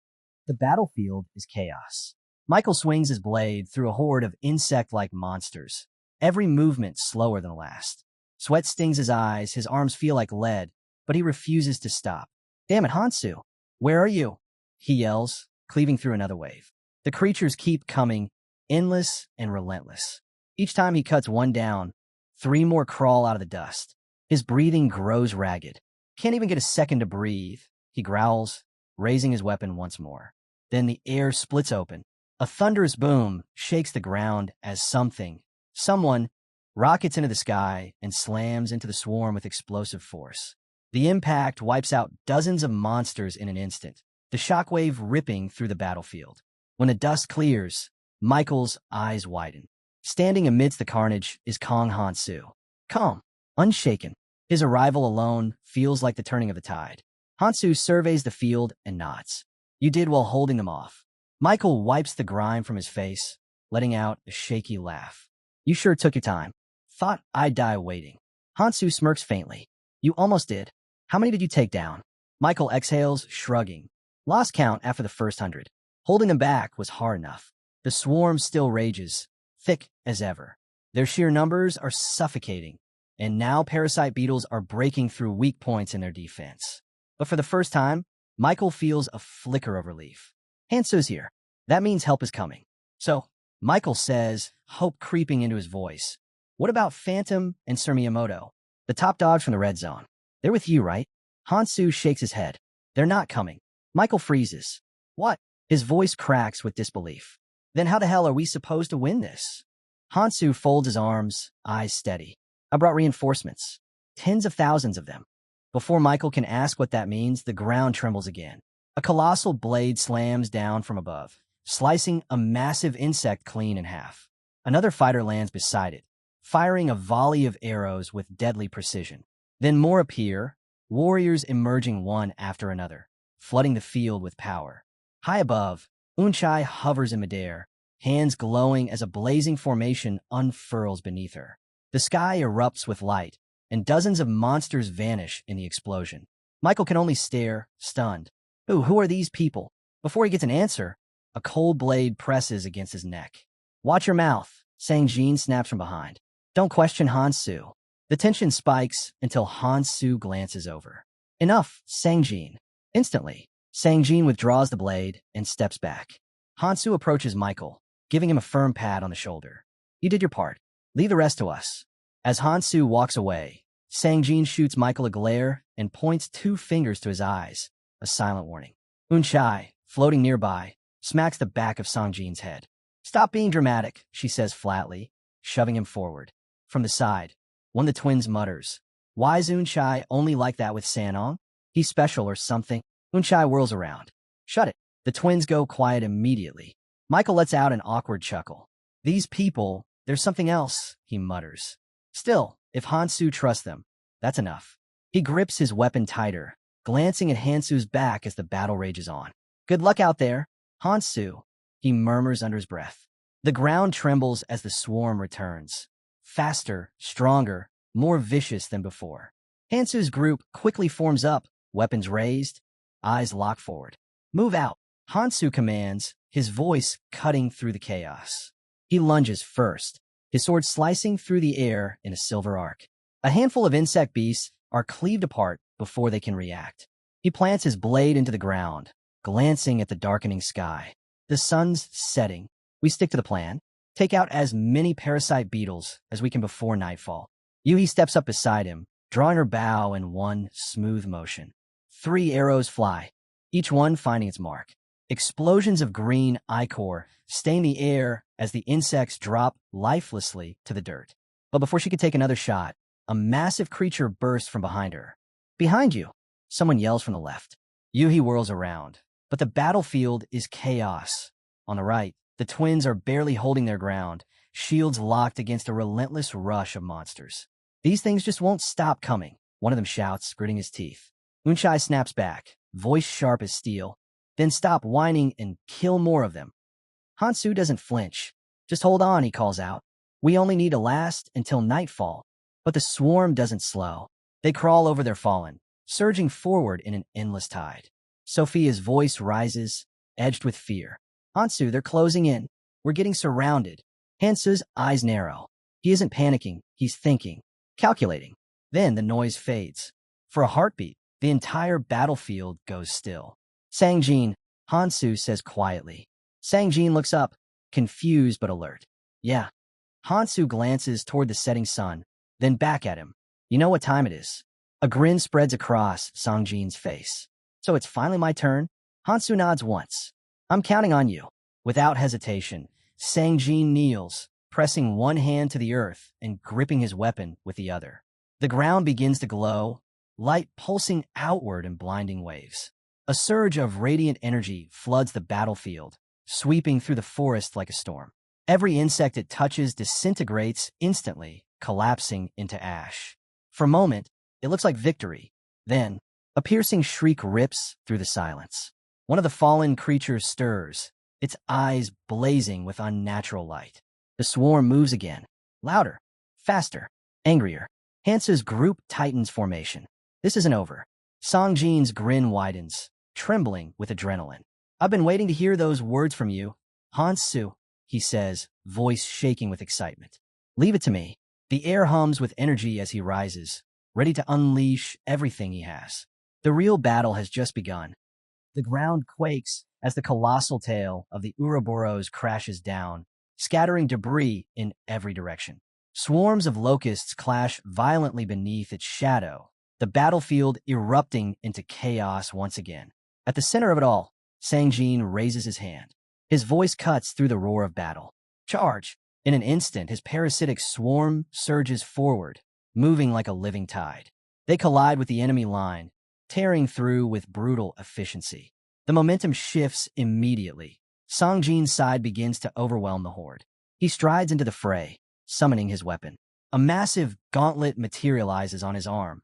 The battlefield is chaos. Michael swings his blade through a horde of insect-like monsters, every movement slower than the last. Sweat stings his eyes, his arms feel like lead, but he refuses to stop. Damn it, Hansu! Where are you? He yells, cleaving through another wave. The creatures keep coming, endless and relentless. Each time he cuts one down, 3 more crawl out of the dust. His breathing grows ragged. Can't even get a second to breathe. He growls, raising his weapon once more. Then the air splits open. A thunderous boom shakes the ground as someone, rockets into the sky and slams into the swarm with explosive force. The impact wipes out dozens of monsters in an instant, the shockwave ripping through the battlefield. When the dust clears, Michael's eyes widen. Standing amidst the carnage is Kong Hansu. Calm, unshaken. His arrival alone feels like the turning of the tide. Hansu surveys the field and nods. You did well holding them off. Michael wipes the grime from his face, letting out a shaky laugh. You sure took your time. Thought I'd die waiting. Hansu smirks faintly. You almost did. How many did you take down? Michael exhales, shrugging. Lost count after the first 100. Holding them back was hard enough. The swarm still rages, thick as ever. Their sheer numbers are suffocating, and now parasite beetles are breaking through weak points in their defense. But for the first time, Michael feels a flicker of relief. Hansu's here. That means help is coming. So, Michael says, hope creeping into his voice. What about Phantom and Sir Miyamoto? The top dogs from the red zone. They're with you, right? Hansu shakes his head. They're not coming. Michael freezes. What? His voice cracks with disbelief. Then how the hell are we supposed to win this? Hansu folds his arms, eyes steady. I brought reinforcements. Tens of thousands of them. Before Michael can ask what that means, the ground trembles again. A colossal blade slams down from above, slicing a massive insect clean in half. Another fighter lands beside it, firing a volley of arrows with deadly precision. Then more appear, warriors emerging one after another, flooding the field with power. High above, Unchai hovers in midair, hands glowing as a blazing formation unfurls beneath her. The sky erupts with light, and dozens of monsters vanish in the explosion. Michael can only stare, stunned. Who are these people? Before he gets an answer, a cold blade presses against his neck. Watch your mouth, Sang-jin snaps from behind. Don't question Hansu. The tension spikes until Hansu glances over. Enough, Sang-jin. Instantly, Sang-jin withdraws the blade and steps back. Hansu approaches Michael, giving him a firm pat on the shoulder. You did your part. Leave the rest to us. As Hansu walks away, Sang-jin shoots Michael a glare and points two fingers to his eyes, a silent warning. Unchai, floating nearby, smacks the back of Sang-jin's head. Stop being dramatic, she says flatly, shoving him forward. From the side, one of the twins mutters, Why's Unchai only like that with Sanong? He's special or something. Unchai whirls around. Shut it. The twins go quiet immediately. Michael lets out an awkward chuckle. These people, there's something else, he mutters. Still, if Hansu trusts them, that's enough. He grips his weapon tighter, glancing at Hansu's back as the battle rages on. Good luck out there, Hansu, he murmurs under his breath. The ground trembles as the swarm returns. Faster, stronger, more vicious than before. Hansu's group quickly forms up, weapons raised, eyes locked forward. Move out, Hansu commands, his voice cutting through the chaos. He lunges first, his sword slicing through the air in a silver arc. A handful of insect beasts are cleaved apart before they can react. He plants his blade into the ground, glancing at the darkening sky. The sun's setting. We stick to the plan. Take out as many parasite beetles as we can before nightfall. Yuhi steps up beside him, drawing her bow in one smooth motion. 3 arrows fly, each one finding its mark. Explosions of green ichor stain the air as the insects drop lifelessly to the dirt. But before she could take another shot, a massive creature bursts from behind her. Behind you, someone yells from the left. Yuhi whirls around, but the battlefield is chaos. On the right, the twins are barely holding their ground, shields locked against a relentless rush of monsters. These things just won't stop coming, one of them shouts, gritting his teeth. Unchai snaps back, voice sharp as steel. Then stop whining and kill more of them. Hansu doesn't flinch. Just hold on, he calls out. We only need to last until nightfall. But the swarm doesn't slow. They crawl over their fallen, surging forward in an endless tide. Sophia's voice rises, edged with fear. Hansu, they're closing in. We're getting surrounded. Hansu's eyes narrow. He isn't panicking, he's thinking, calculating. Then the noise fades. For a heartbeat, the entire battlefield goes still. Sang-jin, Hansu says quietly. Sang-jin looks up, confused but alert. Yeah. Hansu glances toward the setting sun, then back at him. You know what time it is. A grin spreads across Sang-jin's face. So it's finally my turn? Hansu nods once. I'm counting on you. Without hesitation, Sang-jin kneels, pressing one hand to the earth and gripping his weapon with the other. The ground begins to glow, light pulsing outward in blinding waves. A surge of radiant energy floods the battlefield, sweeping through the forest like a storm. Every insect it touches disintegrates instantly, collapsing into ash. For a moment, it looks like victory. Then, a piercing shriek rips through the silence. One of the fallen creatures stirs, its eyes blazing with unnatural light. The swarm moves again, louder, faster, angrier. Hansu's group tightens formation. This isn't over. Sang-jin's grin widens, trembling with adrenaline. I've been waiting to hear those words from you. Hansu, he says, voice shaking with excitement. Leave it to me. The air hums with energy as he rises, ready to unleash everything he has. The real battle has just begun. The ground quakes as the colossal tail of the Ouroboros crashes down, scattering debris in every direction. Swarms of locusts clash violently beneath its shadow, the battlefield erupting into chaos once again. At the center of it all, Sangjin raises his hand. His voice cuts through the roar of battle. Charge! In an instant, his parasitic swarm surges forward, moving like a living tide. They collide with the enemy line, tearing through with brutal efficiency. The momentum shifts immediately. Sangjin's side begins to overwhelm the horde. He strides into the fray, summoning his weapon. A massive gauntlet materializes on his arm.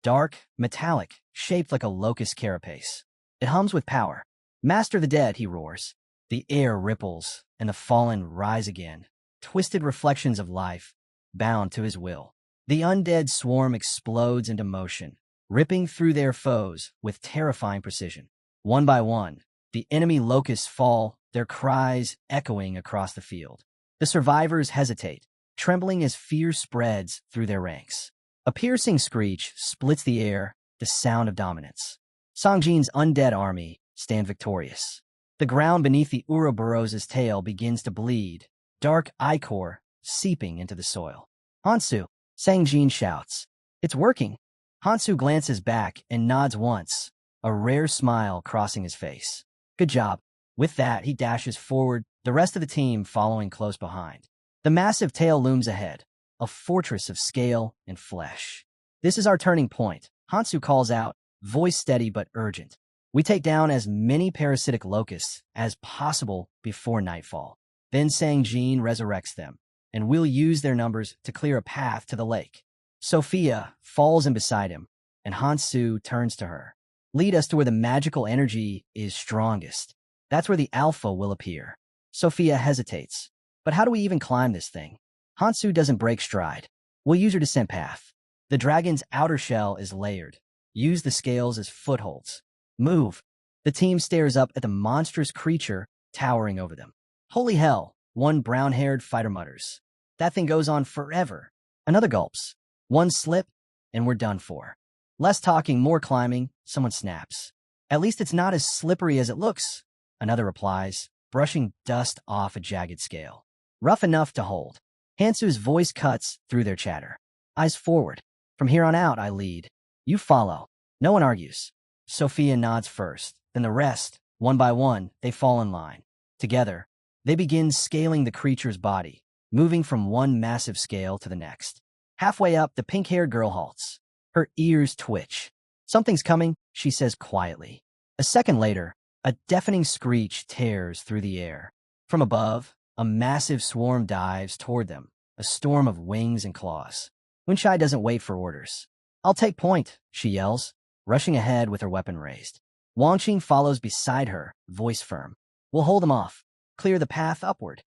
Dark, metallic, shaped like a locust carapace. It hums with power. Master the dead, he roars. The air ripples, and the fallen rise again, twisted reflections of life, bound to his will. The undead swarm explodes into motion, ripping through their foes with terrifying precision. One by one, the enemy locusts fall, their cries echoing across the field. The survivors hesitate, trembling as fear spreads through their ranks. A piercing screech splits the air, the sound of dominance. Sangjin's undead army stand victorious. The ground beneath the Ouroboros' tail begins to bleed, dark ichor seeping into the soil. Hansu, Sangjin shouts. It's working. Hansu glances back and nods once, a rare smile crossing his face. Good job. With that, he dashes forward, the rest of the team following close behind. The massive tail looms ahead, a fortress of scale and flesh. This is our turning point, Hansu calls out, voice steady but urgent. We take down as many parasitic locusts as possible before nightfall. Then Sangjin resurrects them, and we'll use their numbers to clear a path to the lake. Sophia falls in beside him, and Hansu turns to her. Lead us to where the magical energy is strongest. That's where the alpha will appear. Sophia hesitates. But how do we even climb this thing? Hansu doesn't break stride. We'll use her descent path. The dragon's outer shell is layered. Use the scales as footholds. Move. The team stares up at the monstrous creature towering over them. Holy hell, one brown-haired fighter mutters. That thing goes on forever. Another gulps. One slip, and we're done for. Less talking, more climbing, someone snaps. At least it's not as slippery as it looks, another replies, brushing dust off a jagged scale. Rough enough to hold. Hansu's voice cuts through their chatter. Eyes forward. From here on out, I lead. You follow. No one argues. Sophia nods first, then the rest, one by one, they fall in line. Together, they begin scaling the creature's body, moving from one massive scale to the next. Halfway up, the pink-haired girl halts. Her ears twitch. Something's coming, she says quietly. A second later, a deafening screech tears through the air. From above, a massive swarm dives toward them, a storm of wings and claws. Unshai doesn't wait for orders. I'll take point, she yells, rushing ahead with her weapon raised. Wangqing follows beside her, voice firm. We'll hold them off. Clear the path upward.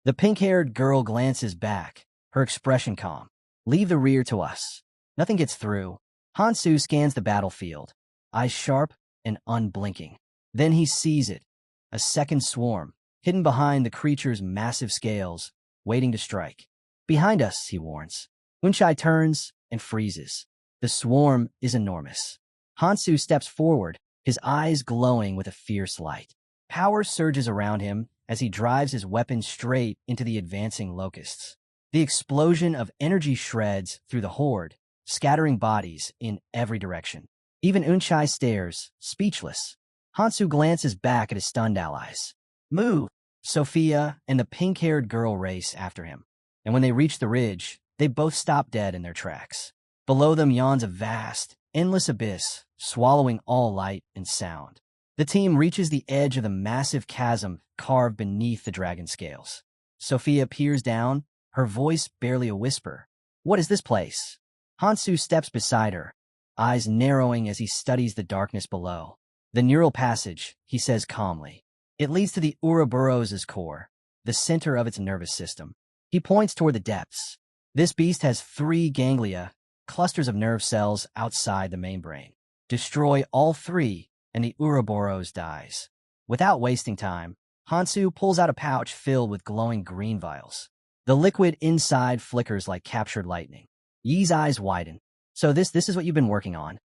The pink-haired girl glances back, her expression calm. Leave the rear to us. Nothing gets through. Hansu scans the battlefield, eyes sharp and unblinking. Then he sees it, a second swarm, hidden behind the creature's massive scales, waiting to strike. Behind us, he warns. Unshai turns and freezes. The swarm is enormous. Hansu steps forward, his eyes glowing with a fierce light. Power surges around him as he drives his weapon straight into the advancing locusts. The explosion of energy shreds through the horde, scattering bodies in every direction. Even Unshai stares, speechless. Hansu glances back at his stunned allies. Move! Sophia and the pink-haired girl race after him. And when they reach the ridge, they both stop dead in their tracks. Below them yawns a vast, endless abyss, swallowing all light and sound. The team reaches the edge of the massive chasm carved beneath the dragon scales. Sophia peers down, her voice barely a whisper. What is this place? Hansu steps beside her, eyes narrowing as he studies the darkness below. The neural passage, he says calmly. It leads to the Ouroboros' core, the center of its nervous system. He points toward the depths. This beast has 3 ganglia, clusters of nerve cells outside the main brain. Destroy all 3, and the Ouroboros dies. Without wasting time, Hansu pulls out a pouch filled with glowing green vials. The liquid inside flickers like captured lightning. Yi's eyes widen. So this is what you've been working on?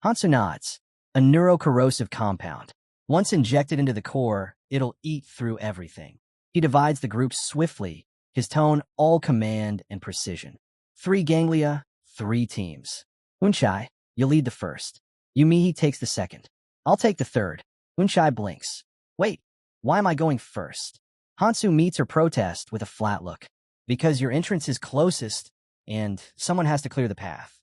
Hansu nods. A neurocorrosive compound. Once injected into the core, it'll eat through everything. He divides the group swiftly, his tone all command and precision. 3 ganglia, 3 teams. Unchai, you lead the first. Yumihi takes the second. I'll take the third. Unchai blinks. Wait, why am I going first? Hansu meets her protest with a flat look. Because your entrance is closest, and someone has to clear the path.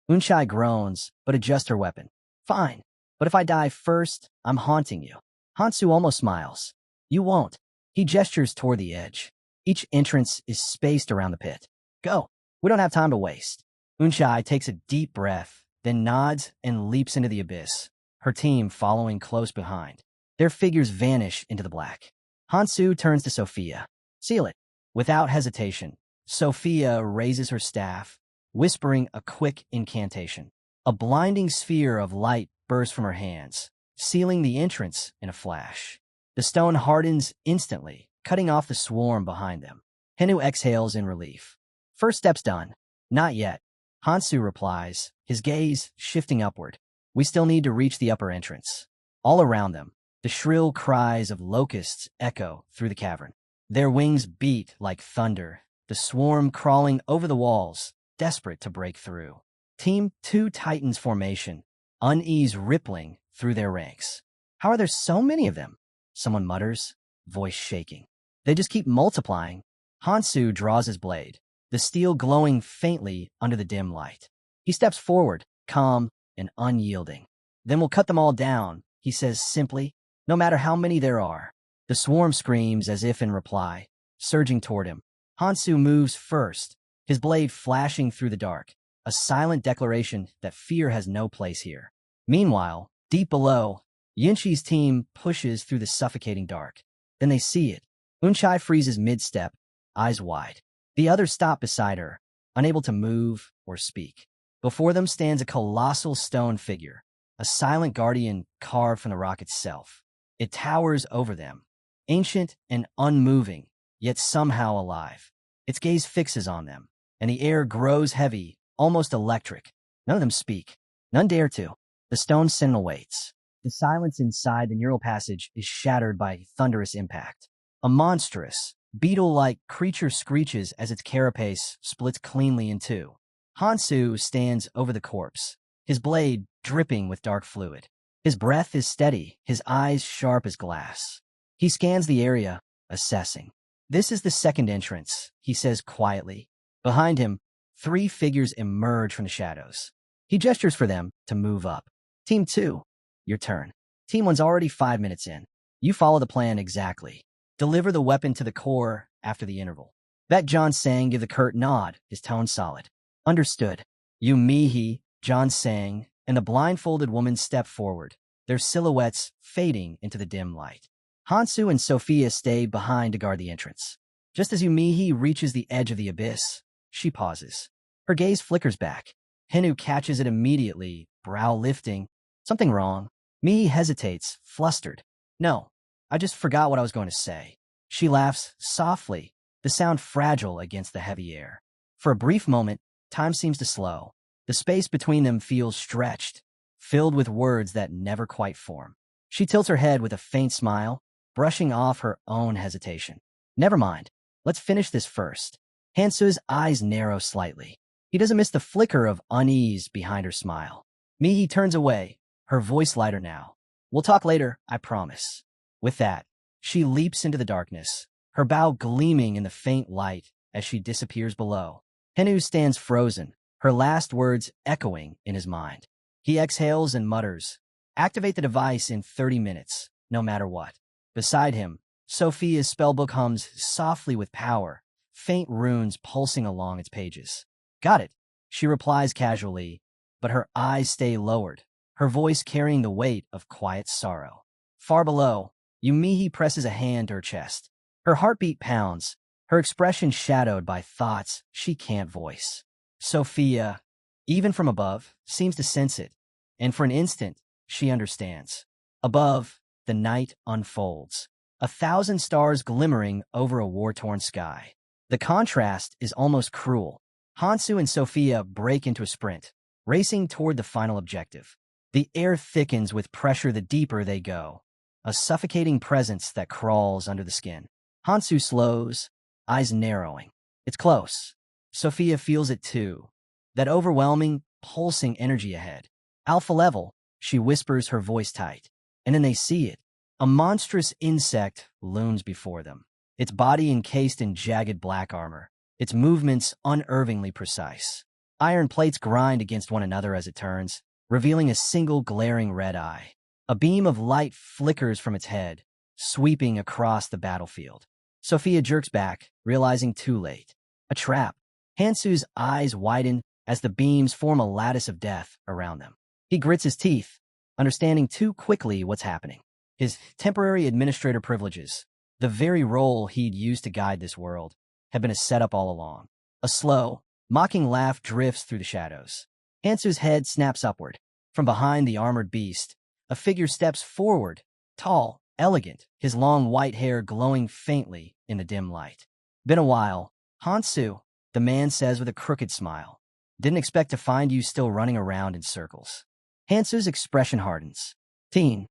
Unchai groans, but adjusts her weapon. Fine, but if I die first, I'm haunting you. Hansu almost smiles. You won't. He gestures toward the edge. Each entrance is spaced around the pit. Go. We don't have time to waste. Unchai takes a deep breath, then nods and leaps into the abyss, her team following close behind. Their figures vanish into the black. Hansu turns to Sophia. Seal it. Without hesitation, Sophia raises her staff, whispering a quick incantation. A blinding sphere of light bursts from her hands, sealing the entrance in a flash. The stone hardens instantly, cutting off the swarm behind them. Henu exhales in relief. First step's done. Not yet. Hansu replies, his gaze shifting upward. We still need to reach the upper entrance. All around them, the shrill cries of locusts echo through the cavern. Their wings beat like thunder, the swarm crawling over the walls, desperate to break through. Team 2 Titans formation, unease rippling through their ranks. How are there so many of them? Someone mutters, voice shaking. They just keep multiplying. Hansu draws his blade, the steel glowing faintly under the dim light. He steps forward, calm and unyielding. Then we'll cut them all down, he says simply, no matter how many there are. The swarm screams as if in reply, surging toward him. Hansu moves first, his blade flashing through the dark, a silent declaration that fear has no place here. Meanwhile, deep below, Yinchi's team pushes through the suffocating dark. Then they see it. Unchai freezes mid-step, eyes wide. The others stop beside her, unable to move or speak. Before them stands a colossal stone figure, a silent guardian carved from the rock itself. It towers over them, ancient and unmoving, yet somehow alive. Its gaze fixes on them, and the air grows heavy, almost electric. None of them speak. None dare to. The stone sentinel waits. The silence inside the neural passage is shattered by thunderous impact. A monstrous, beetle-like creature screeches as its carapace splits cleanly in two. Hansu stands over the corpse, his blade dripping with dark fluid. His breath is steady, his eyes sharp as glass. He scans the area, assessing. This is the second entrance, he says quietly. Behind him, 3 figures emerge from the shadows. He gestures for them to move up. Team 2, your turn. Team 1's already 5 minutes in. You follow the plan exactly. Deliver the weapon to the core after the interval. Baek John Sang give the curt nod, his tone solid. Understood. Yu Mihi, John Sang, and the blindfolded woman step forward, their silhouettes fading into the dim light. Hansu and Sophia stay behind to guard the entrance. Just as Yumihi reaches the edge of the abyss, she pauses. Her gaze flickers back. Henu catches it immediately, brow lifting. Something wrong. Mihi hesitates, flustered. No, I just forgot what I was going to say. She laughs softly, the sound fragile against the heavy air. For a brief moment, time seems to slow. The space between them feels stretched, filled with words that never quite form. She tilts her head with a faint smile, brushing off her own hesitation. Never mind. Let's finish this first. Hansu's eyes narrow slightly. He doesn't miss the flicker of unease behind her smile. Mihi turns away, her voice lighter now. We'll talk later, I promise. With that, she leaps into the darkness, her bow gleaming in the faint light as she disappears below. Henu stands frozen, her last words echoing in his mind. He exhales and mutters, activate the device in 30 minutes, no matter what. Beside him, Sophia's spellbook hums softly with power, faint runes pulsing along its pages. Got it, she replies casually, but her eyes stay lowered, her voice carrying the weight of quiet sorrow. Far below, Yumihi presses a hand to her chest. Her heartbeat pounds, her expression shadowed by thoughts she can't voice. Sophia, even from above, seems to sense it, and for an instant, she understands. Above, the night unfolds, 1,000 stars glimmering over a war-torn sky. The contrast is almost cruel. Hansu and Sophia break into a sprint, racing toward the final objective. The air thickens with pressure the deeper they go. a suffocating presence that crawls under the skin. Hansu slows, eyes narrowing. It's close. Sophia feels it too. That overwhelming, pulsing energy ahead. Alpha level, she whispers, her voice tight. And then they see it. A monstrous insect looms before them, its body encased in jagged black armor, its movements unervingly precise. Iron plates grind against one another as it turns, revealing a single glaring red eye. A beam of light flickers from its head, sweeping across the battlefield. Sophia jerks back, realizing too late. A trap. Hansu's eyes widen as the beams form a lattice of death around them. He grits his teeth, understanding too quickly what's happening. His temporary administrator privileges, the very role he'd used to guide this world, had been a setup all along. A slow, mocking laugh drifts through the shadows. Hansu's head snaps upward. From behind the armored beast, a figure steps forward, tall, elegant, his long white hair glowing faintly in the dim light. Been a while, Hansu, the man says with a crooked smile. Didn't expect to find you still running around in circles. Hansu's expression hardens. Teen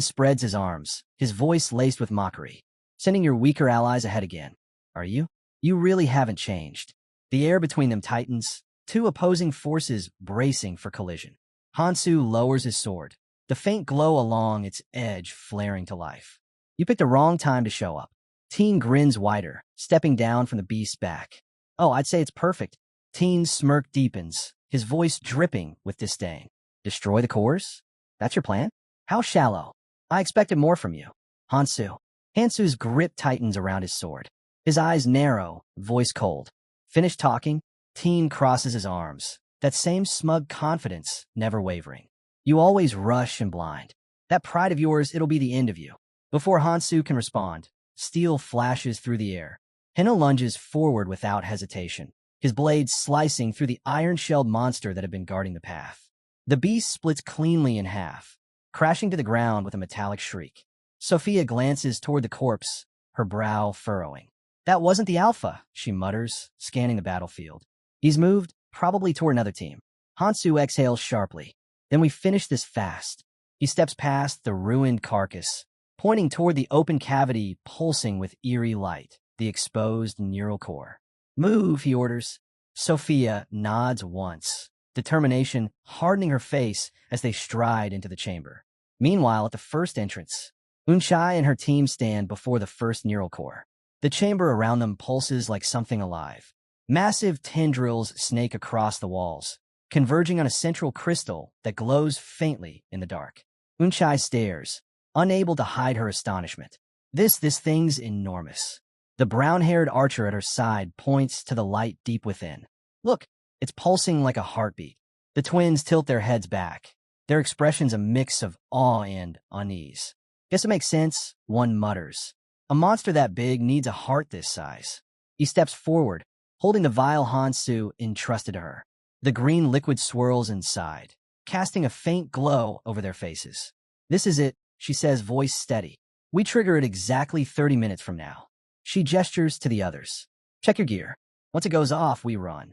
spreads his arms, his voice laced with mockery. Sending your weaker allies ahead again. Are you? You really haven't changed. The air between them tightens, two opposing forces bracing for collision. Hansu lowers his sword, the faint glow along its edge flaring to life. You picked the wrong time to show up. Teen grins wider, stepping down from the beast's back. Oh, I'd say it's perfect. Teen's smirk deepens, his voice dripping with disdain. Destroy the cores? That's your plan? How shallow. I expected more from you. Hansu's grip tightens around his sword. His eyes narrow, voice cold. Finished talking, Teen crosses his arms, that same smug confidence never wavering. You always rush and blind. That pride of yours, it'll be the end of you. Before Hansu can respond, steel flashes through the air. Hino lunges forward without hesitation, his blade slicing through the iron-shelled monster that had been guarding the path. The beast splits cleanly in half, crashing to the ground with a metallic shriek. Sophia glances toward the corpse, her brow furrowing. That wasn't the Alpha, she mutters, scanning the battlefield. He's moved, probably toward another team. Hansu exhales sharply. Then we finish this fast. He steps past the ruined carcass, pointing toward the open cavity pulsing with eerie light, the exposed neural core. Move, he orders. Sophia nods once, determination hardening her face as they stride into the chamber. Meanwhile, at the first entrance, Unchai and her team stand before the first neural core. The chamber around them pulses like something alive. Massive tendrils snake across the walls, converging on a central crystal that glows faintly in the dark. Unchai stares, unable to hide her astonishment. This thing's enormous. The brown-haired archer at her side points to the light deep within. Look, it's pulsing like a heartbeat. The twins tilt their heads back, their expressions a mix of awe and unease. Guess it makes sense, one mutters. A monster that big needs a heart this size. He steps forward, holding the vial Hansu entrusted to her. The green liquid swirls inside, casting a faint glow over their faces. This is it, she says, voice steady. We trigger it exactly 30 minutes from now. She gestures to the others. Check your gear. Once it goes off, we run.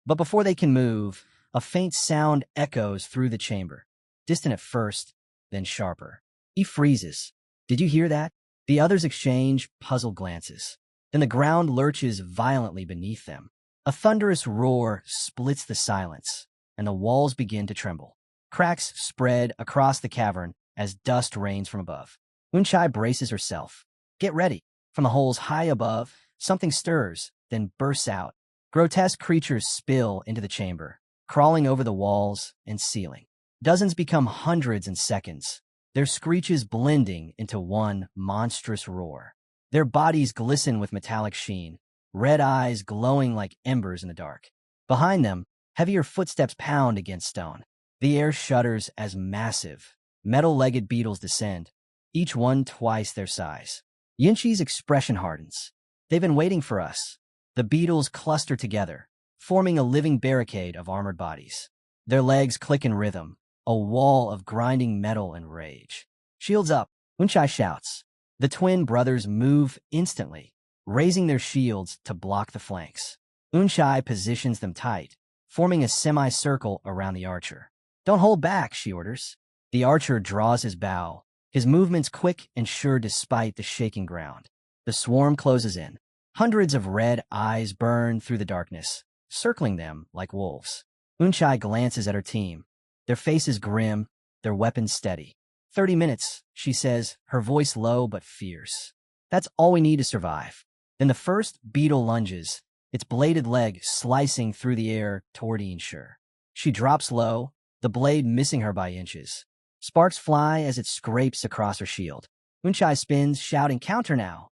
But before they can move, a faint sound echoes through the chamber. Distant at first, then sharper. He freezes. Did you hear that? The others exchange puzzled glances. Then the ground lurches violently beneath them. A thunderous roar splits the silence, and the walls begin to tremble. Cracks spread across the cavern as dust rains from above. Unchai braces herself. Get ready. From the holes high above, something stirs, then bursts out. Grotesque creatures spill into the chamber, crawling over the walls and ceiling. Dozens become hundreds in seconds, their screeches blending into one monstrous roar. Their bodies glisten with metallic sheen, red eyes glowing like embers in the dark. Behind them, heavier footsteps pound against stone. The air shudders as massive, metal-legged beetles descend, each one twice their size. Yinchi's expression hardens. They've been waiting for us. The beetles cluster together, forming a living barricade of armored bodies. Their legs click in rhythm, a wall of grinding metal and rage. Shields up, Unchai shouts. The twin brothers move instantly, raising their shields to block the flanks. Unchai positions them tight, forming a semicircle around the archer. Don't hold back, she orders. The archer draws his bow, his movements quick and sure despite the shaking ground. The swarm closes in. Hundreds of red eyes burn through the darkness, circling them like wolves. Unchai glances at her team. Their faces grim, their weapons steady. 30 minutes, she says, her voice low but fierce. That's all we need to survive. Then the first beetle lunges, its bladed leg slicing through the air toward Inshur. She drops low, the blade missing her by inches. Sparks fly as it scrapes across her shield. Unchai spins, shouting, "Counter now!"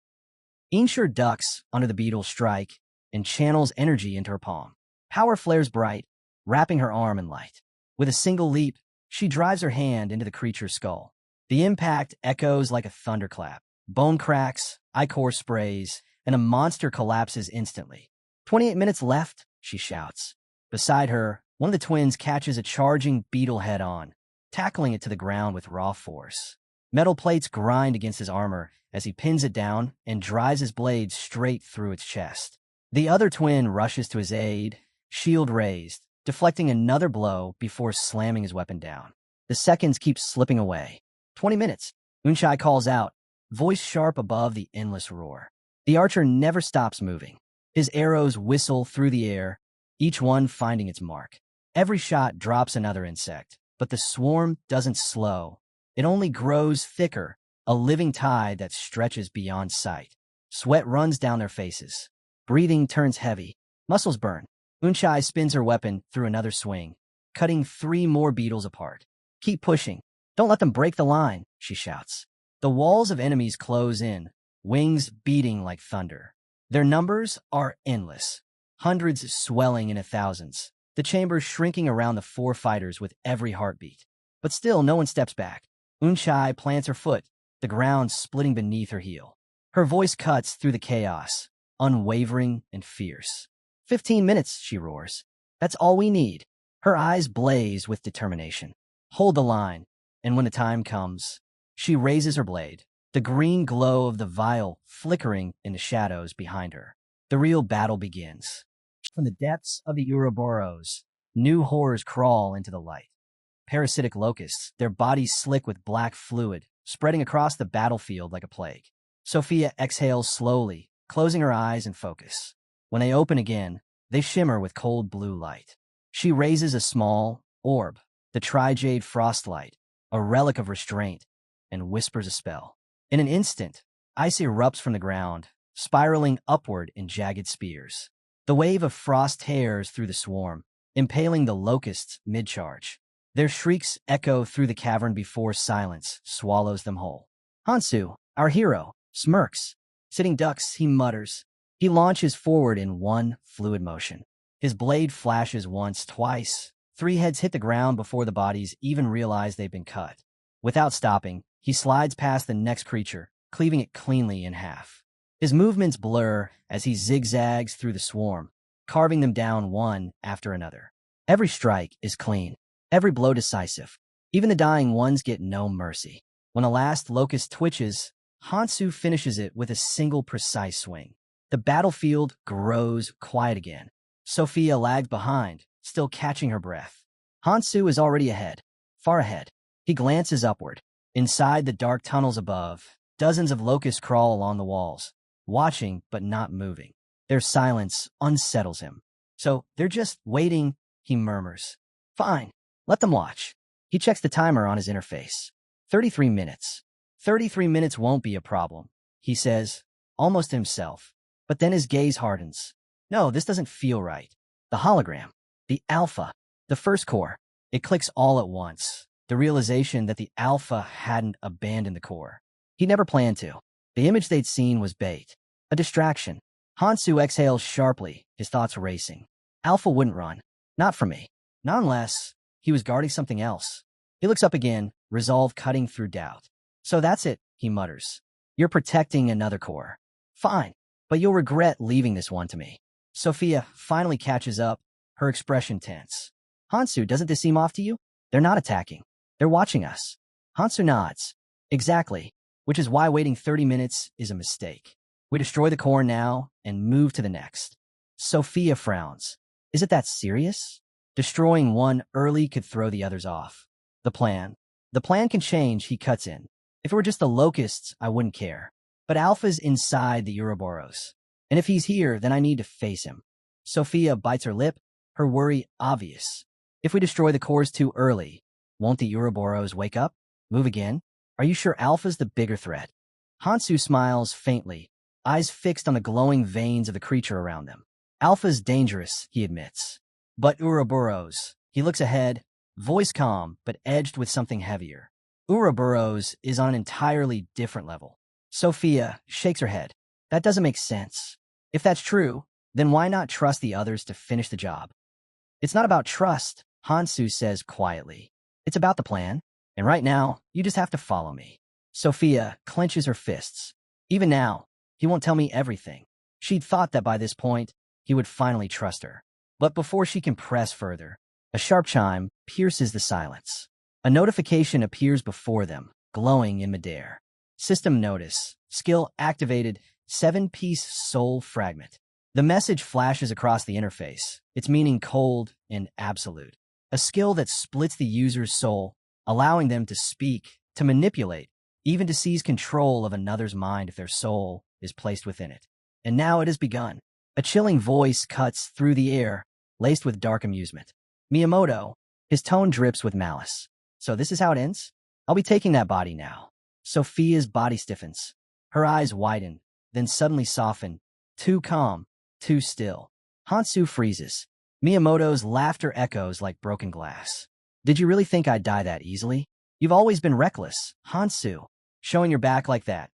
Inshur ducks under the beetle's strike and channels energy into her palm. Power flares bright, wrapping her arm in light. With a single leap, she drives her hand into the creature's skull. The impact echoes like a thunderclap. Bone cracks, ichor sprays, and a monster collapses instantly. 28 minutes left, she shouts. Beside her, one of the twins catches a charging beetle head-on, tackling it to the ground with raw force. Metal plates grind against his armor as he pins it down and drives his blade straight through its chest. The other twin rushes to his aid, shield raised, deflecting another blow before slamming his weapon down. The seconds keep slipping away. 20 minutes. Unchai calls out, voice sharp above the endless roar. The archer never stops moving. His arrows whistle through the air, each one finding its mark. Every shot drops another insect, but the swarm doesn't slow. It only grows thicker, a living tide that stretches beyond sight. Sweat runs down their faces. Breathing turns heavy. Muscles burn. Unchai spins her weapon through another swing, cutting 3 more beetles apart. Keep pushing. Don't let them break the line, she shouts. The walls of enemies close in, wings beating like thunder. Their numbers are endless, hundreds swelling into thousands, the chamber shrinking around the 4 fighters with every heartbeat. But still no one steps back. Unchai plants her foot, the ground splitting beneath her heel. Her voice cuts through the chaos, unwavering and fierce. 15 minutes, she roars. That's all we need. Her eyes blaze with determination. Hold the line, and when the time comes, she raises her blade, the green glow of the vial flickering in the shadows behind her. The real battle begins. From the depths of the Ouroboros, new horrors crawl into the light. Parasitic locusts, their bodies slick with black fluid, spreading across the battlefield like a plague. Sophia exhales slowly, closing her eyes in focus. When they open again, they shimmer with cold blue light. She raises a small orb, the Trijade Frostlight, a relic of restraint, and whispers a spell. In an instant, ice erupts from the ground, spiraling upward in jagged spears. The wave of frost tears through the swarm, impaling the locusts mid-charge. Their shrieks echo through the cavern before silence swallows them whole. Hansu, our hero, smirks. Sitting ducks, he mutters. He launches forward in one fluid motion. His blade flashes once, twice. 3 heads hit the ground before the bodies even realize they've been cut. Without stopping, he slides past the next creature, cleaving it cleanly in half. His movements blur as he zigzags through the swarm, carving them down one after another. Every strike is clean, every blow decisive. Even the dying ones get no mercy. When the last locust twitches, Hansu finishes it with a single precise swing. The battlefield grows quiet again. Sophia lagged behind, still catching her breath. Hansu is already ahead, far ahead. He glances upward. Inside the dark tunnels above, dozens of locusts crawl along the walls, watching but not moving. Their silence unsettles him. So they're just waiting, he murmurs. Fine, let them watch. He checks the timer on his interface. 33 minutes. 33 minutes won't be a problem, he says, almost to himself. But then his gaze hardens. No, this doesn't feel right. The hologram, the alpha, the first core. It clicks all at once. The realization that the alpha hadn't abandoned the core. He never planned to. The image they'd seen was bait. A distraction. Hansu exhales sharply, his thoughts racing. Alpha wouldn't run. Not from me. Not unless he was guarding something else. He looks up again, resolve cutting through doubt. So that's it, he mutters. You're protecting another core. Fine, but you'll regret leaving this one to me. Sophia finally catches up, her expression tense. Hansu, doesn't this seem off to you? They're not attacking. They're watching us. Hansu nods. Exactly, which is why waiting 30 minutes is a mistake. We destroy the core now and move to the next. Sophia frowns. Is it that serious? Destroying one early could throw the others off. The plan can change, he cuts in. If it were just the locusts, I wouldn't care. But Alpha's inside the Ouroboros. And if he's here, then I need to face him. Sophia bites her lip, her worry obvious. If we destroy the cores too early, won't the Ouroboros wake up? Move again? Are you sure Alpha's the bigger threat? Hansu smiles faintly, eyes fixed on the glowing veins of the creature around them. Alpha's dangerous, he admits. But Ouroboros, he looks ahead, voice calm, but edged with something heavier. Ouroboros is on an entirely different level. Sophia shakes her head. That doesn't make sense. If that's true, then why not trust the others to finish the job? It's not about trust, Hansu says quietly. It's about the plan, and right now, you just have to follow me. Sophia clenches her fists. Even now, he won't tell me everything. She'd thought that by this point, he would finally trust her. But before she can press further, a sharp chime pierces the silence. A notification appears before them, glowing in midair. System notice. Skill activated. 7-piece soul fragment. The message flashes across the interface, its meaning cold and absolute. A skill that splits the user's soul, allowing them to speak, to manipulate, even to seize control of another's mind if their soul is placed within it. And now it has begun. A chilling voice cuts through the air, laced with dark amusement. Miyamoto, his tone drips with malice. So this is how it ends? I'll be taking that body now. Sophia's body stiffens. Her eyes widen, then suddenly soften. Too calm, too still. Hansu freezes. Miyamoto's laughter echoes like broken glass. Did you really think I'd die that easily? You've always been reckless, Hansu. Showing your back like that.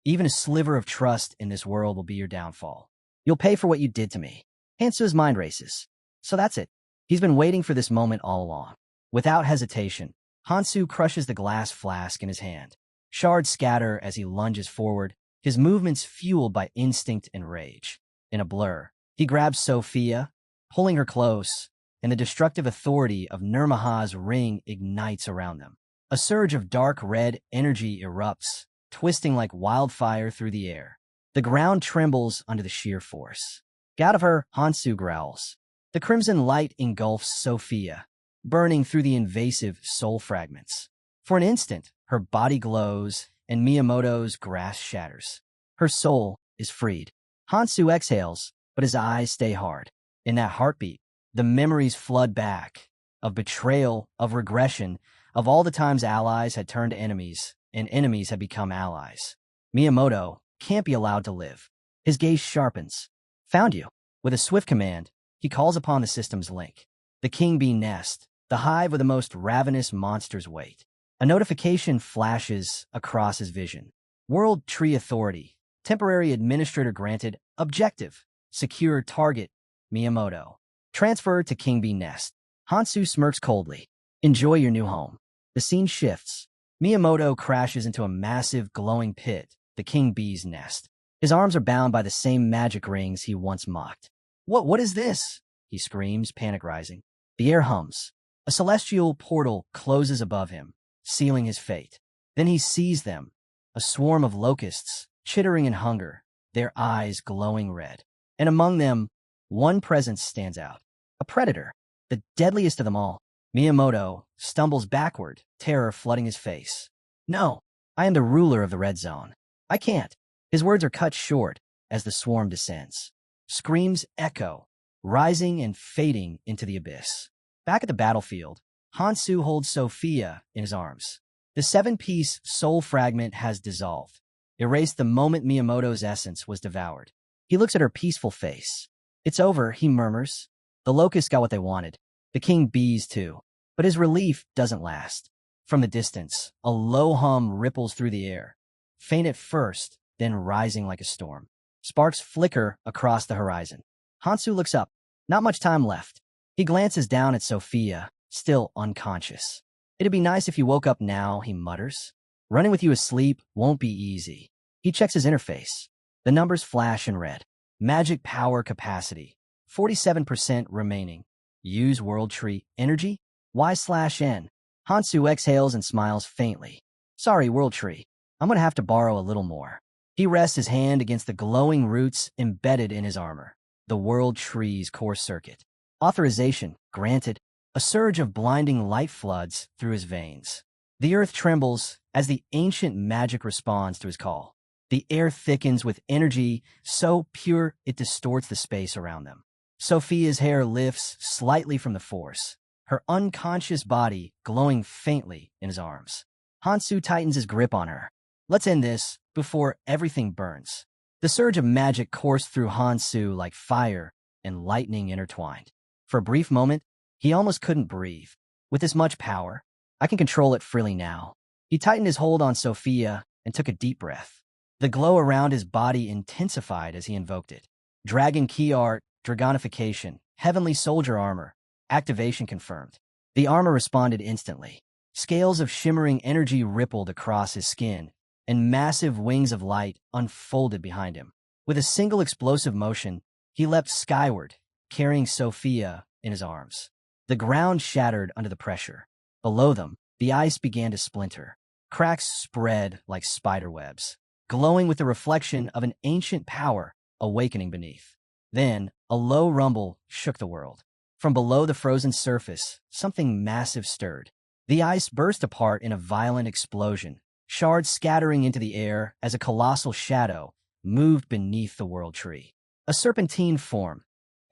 Even a sliver of trust in this world will be your downfall. You'll pay for what you did to me. Hansu's mind races. So that's it. He's been waiting for this moment all along. Without hesitation, Hansu crushes the glass flask in his hand. Shards scatter as he lunges forward, his movements fueled by instinct and rage. In a blur, he grabs Sophia, pulling her close, and the destructive authority of Nirmaha's ring ignites around them. A surge of dark red energy erupts, twisting like wildfire through the air. The ground trembles under the sheer force. Get out of her, Hansu growls. The crimson light engulfs Sophia, burning through the invasive soul fragments. For an instant, her body glows, and Miyamoto's grasp shatters. Her soul is freed. Hansu exhales, but his eyes stay hard. In that heartbeat, the memories flood back, of betrayal, of regression, of all the times allies had turned enemies, and enemies had become allies. Miyamoto can't be allowed to live. His gaze sharpens. Found you. With a swift command, he calls upon the system's link. The king bee nest, the hive where the most ravenous monsters wait. A notification flashes across his vision. World Tree Authority. Temporary administrator granted. Objective. Secure target. Miyamoto. Transfer to king bee nest. Hansu smirks coldly. Enjoy your new home. The scene shifts. Miyamoto crashes into a massive glowing pit, the king bee's nest. His arms are bound by the same magic rings he once mocked. What is this? He screams, panic rising. The air hums. A celestial portal closes above him, sealing his fate. Then he sees them, a swarm of locusts, chittering in hunger, their eyes glowing red. And among them, one presence stands out. A predator, the deadliest of them all. Miyamoto stumbles backward, terror flooding his face. No, I am the ruler of the red zone. I can't. His words are cut short as the swarm descends. Screams echo, rising and fading into the abyss. Back at the battlefield, Hansu holds Sophia in his arms. The 7-piece soul fragment has dissolved, erased the moment Miyamoto's essence was devoured. He looks at her peaceful face. It's over, he murmurs. The locusts got what they wanted. The king bees too. But his relief doesn't last. From the distance, a low hum ripples through the air, faint at first, then rising like a storm. Sparks flicker across the horizon. Hansu looks up. Not much time left. He glances down at Sophia, still unconscious. It'd be nice if you woke up now, he mutters. Running with you asleep won't be easy. He checks his interface. The numbers flash in red. Magic power capacity. 47% remaining. Use World Tree Energy? Y/N. Hansu exhales and smiles faintly. Sorry, World Tree. I'm gonna have to borrow a little more. He rests his hand against the glowing roots embedded in his armor. The World Tree's core circuit. Authorization granted. A surge of blinding light floods through his veins. The earth trembles as the ancient magic responds to his call. The air thickens with energy so pure it distorts the space around them. Sophia's hair lifts slightly from the force, her unconscious body glowing faintly in his arms. Hansu tightens his grip on her. Let's end this before everything burns. The surge of magic coursed through Hansu like fire and lightning intertwined. For a brief moment, he almost couldn't breathe. With this much power, I can control it freely now. He tightened his hold on Sophia and took a deep breath. The glow around his body intensified as he invoked it. Dragon key art, dragonification, heavenly soldier armor, activation confirmed. The armor responded instantly. Scales of shimmering energy rippled across his skin, and massive wings of light unfolded behind him. With a single explosive motion, he leapt skyward, carrying Sophia in his arms. The ground shattered under the pressure. Below them, the ice began to splinter. Cracks spread like spider webs, glowing with the reflection of an ancient power awakening beneath. Then, a low rumble shook the world. From below the frozen surface, something massive stirred. The ice burst apart in a violent explosion, shards scattering into the air as a colossal shadow moved beneath the world tree. A serpentine form,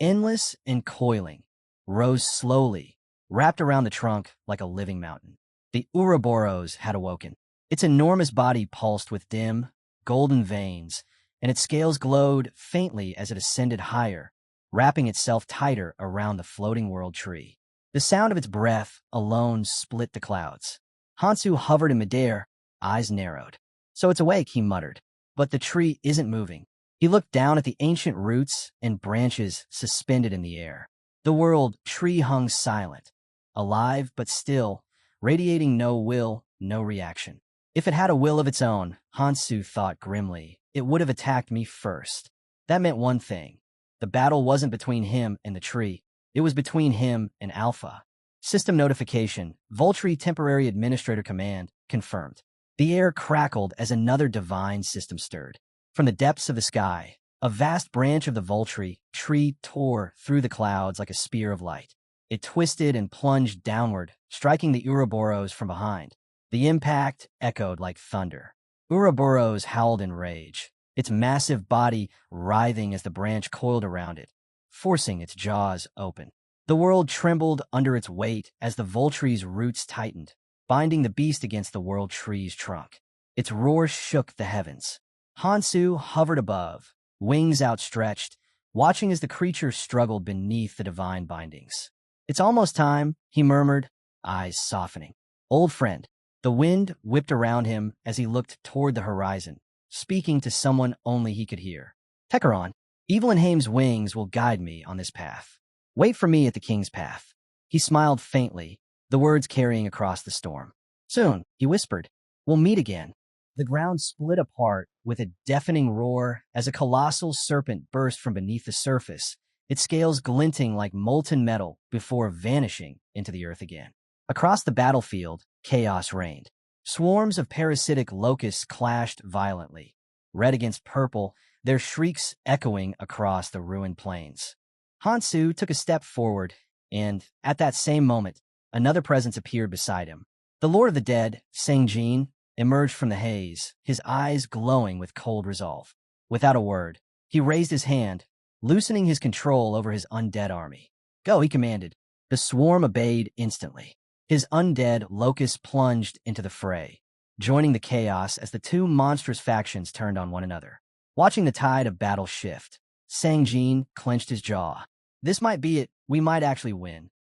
endless and coiling, rose slowly, wrapped around the trunk like a living mountain. The Ouroboros had awoken. Its enormous body pulsed with dim, golden veins, and its scales glowed faintly as it ascended higher, wrapping itself tighter around the floating world tree. The sound of its breath alone split the clouds. Hansu hovered in midair, eyes narrowed. So it's awake, he muttered. But the tree isn't moving. He looked down at the ancient roots and branches suspended in the air. The world tree hung silent, alive but still, radiating no will, no reaction. If it had a will of its own, Hansu thought grimly, it would have attacked me first. That meant one thing. The battle wasn't between him and the tree. It was between him and Alpha. System notification, Voltri Temporary Administrator Command, confirmed. The air crackled as another divine system stirred. From the depths of the sky, a vast branch of the Voltri tree tore through the clouds like a spear of light. It twisted and plunged downward, striking the Ouroboros from behind. The impact echoed like thunder. Ouroboros howled in rage, its massive body writhing as the branch coiled around it, forcing its jaws open. The world trembled under its weight as the Voltri's roots tightened, binding the beast against the world tree's trunk. Its roar shook the heavens. Hansu hovered above, wings outstretched, watching as the creature struggled beneath the divine bindings. It's almost time, he murmured, eyes softening. Old friend. The wind whipped around him as he looked toward the horizon, speaking to someone only he could hear. Tekaron, Evelynheim's wings will guide me on this path. Wait for me at the king's path. He smiled faintly, the words carrying across the storm. Soon, he whispered, we'll meet again. The ground split apart with a deafening roar as a colossal serpent burst from beneath the surface, its scales glinting like molten metal before vanishing into the earth again. Across the battlefield, chaos reigned. Swarms of parasitic locusts clashed violently, red against purple, their shrieks echoing across the ruined plains. Hansu took a step forward, and, at that same moment, another presence appeared beside him. The Lord of the Dead, Sangjin, emerged from the haze, his eyes glowing with cold resolve. Without a word, he raised his hand, loosening his control over his undead army. Go, he commanded. The swarm obeyed instantly. His undead locusts plunged into the fray, joining the chaos as the two monstrous factions turned on one another. Watching the tide of battle shift, Sangjin clenched his jaw. This might be it. We might actually win.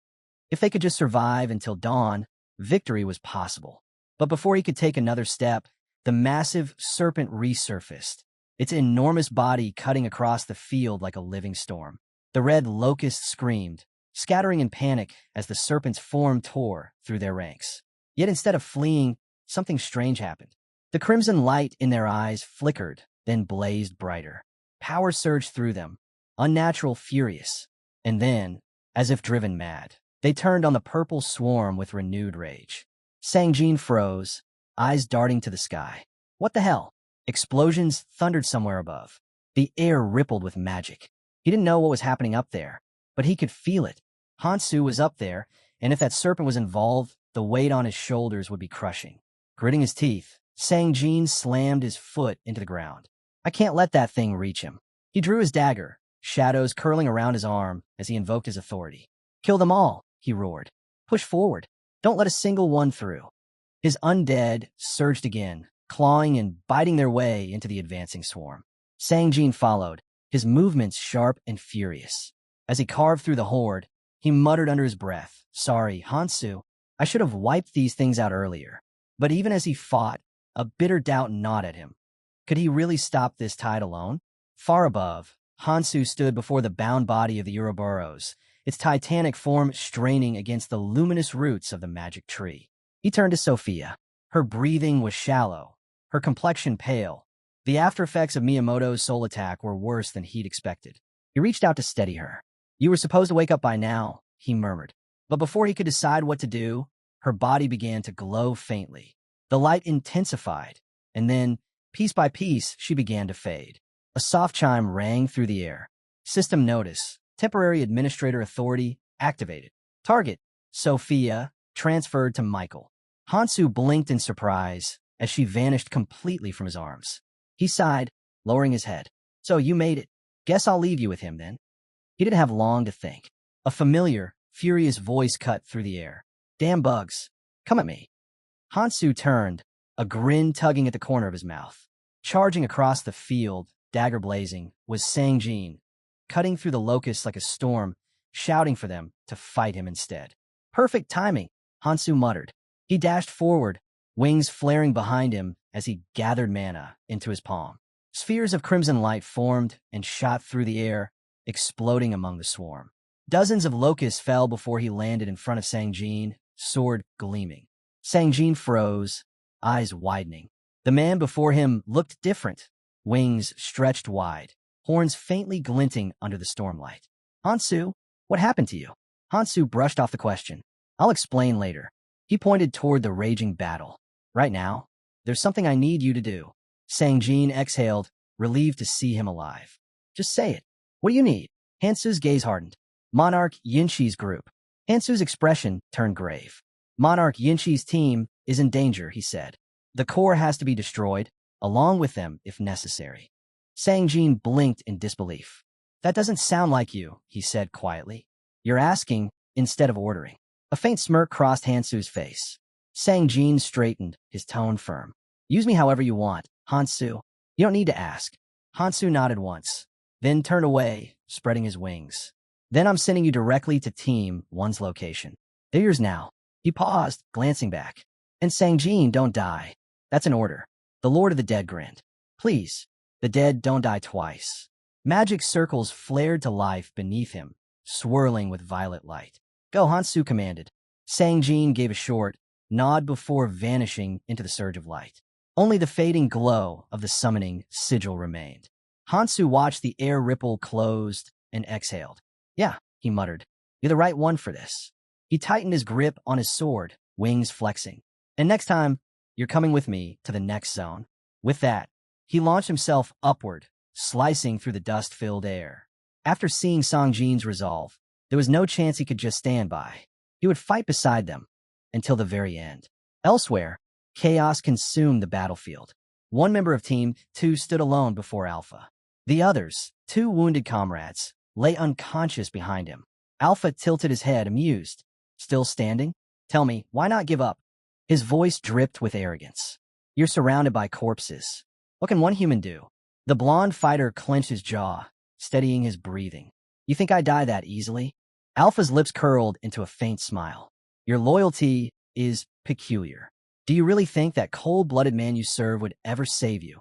If they could just survive until dawn, victory was possible. But before he could take another step, the massive serpent resurfaced, its enormous body cutting across the field like a living storm. The red locusts screamed, scattering in panic as the serpent's form tore through their ranks. Yet instead of fleeing, something strange happened. The crimson light in their eyes flickered, then blazed brighter. Power surged through them, unnatural, furious. And then, as if driven mad, they turned on the purple swarm with renewed rage. Sangjin froze, eyes darting to the sky. What the hell? Explosions thundered somewhere above. The air rippled with magic. He didn't know what was happening up there, but he could feel it. Hansu was up there, and if that serpent was involved, the weight on his shoulders would be crushing. Gritting his teeth, Sang Jin slammed his foot into the ground. I can't let that thing reach him. He drew his dagger, shadows curling around his arm as he invoked his authority. Kill them all, he roared. Push forward. Don't let a single one through. His undead surged again, clawing and biting their way into the advancing swarm. Sang Jin followed, his movements sharp and furious. As he carved through the horde, he muttered under his breath, Sorry, Hansu, I should have wiped these things out earlier. But even as he fought, a bitter doubt gnawed at him. Could he really stop this tide alone? Far above, Hansu stood before the bound body of the Ouroboros, its titanic form straining against the luminous roots of the magic tree. He turned to Sophia. Her breathing was shallow, her complexion pale. The aftereffects of Miyamoto's soul attack were worse than he'd expected. He reached out to steady her. You were supposed to wake up by now, he murmured. But before he could decide what to do, her body began to glow faintly. The light intensified, and then, piece by piece, she began to fade. A soft chime rang through the air. System notice. Temporary administrator authority activated. Target. Sophia. Transferred to Michael. Hansu blinked in surprise as she vanished completely from his arms. He sighed, lowering his head. So you made it. Guess I'll leave you with him then. He didn't have long to think. A familiar, furious voice cut through the air. Damn bugs. Come at me. Hansu turned, a grin tugging at the corner of his mouth. Charging across the field, dagger blazing, was Sang Jin, cutting through the locusts like a storm, shouting for them to fight him instead. Perfect timing, Hansu muttered. He dashed forward, wings flaring behind him as he gathered mana into his palm. Spheres of crimson light formed and shot through the air, exploding among the swarm. Dozens of locusts fell before he landed in front of Sang Jin, sword gleaming. Sang Jin froze, eyes widening. The man before him looked different, wings stretched wide, horns faintly glinting under the stormlight. Hansu, what happened to you? Hansu brushed off the question. I'll explain later. He pointed toward the raging battle. Right now, there's something I need you to do. Sang Jin exhaled, relieved to see him alive. Just say it. What do you need? Hansu's gaze hardened. Monarch Yinshi's group. Hansu's expression turned grave. Monarch Yinshi's team is in danger, he said. The core has to be destroyed, along with them if necessary. Sang Jin blinked in disbelief. That doesn't sound like you, he said quietly. You're asking instead of ordering. A faint smirk crossed Hansu's face. Sang Jin straightened, his tone firm. Use me however you want, Hansu. You don't need to ask. Hansu nodded once, then turned away, spreading his wings. Then I'm sending you directly to Team 1's location. They're yours now. He paused, glancing back. And Sang Jin, don't die. That's an order. The Lord of the Dead grinned. Please, the dead don't die twice. Magic circles flared to life beneath him, swirling with violet light. Go, Hansu commanded. Sang Jin gave a short nod before vanishing into the surge of light. Only the fading glow of the summoning sigil remained. Hansu watched the air ripple closed and exhaled. Yeah, he muttered. You're the right one for this. He tightened his grip on his sword, wings flexing. And next time, you're coming with me to the next zone. With that, he launched himself upward, slicing through the dust-filled air. After seeing Sang Jin's resolve, there was no chance he could just stand by. He would fight beside them until the very end. Elsewhere, chaos consumed the battlefield. One member of Team 2 stood alone before Alpha. The others, 2 wounded comrades, lay unconscious behind him. Alpha tilted his head, amused. Still standing? Tell me, why not give up? His voice dripped with arrogance. You're surrounded by corpses. What can one human do? The blonde fighter clenched his jaw, steadying his breathing. You think I die that easily? Alpha's lips curled into a faint smile. Your loyalty is peculiar. Do you really think that cold-blooded man you serve would ever save you?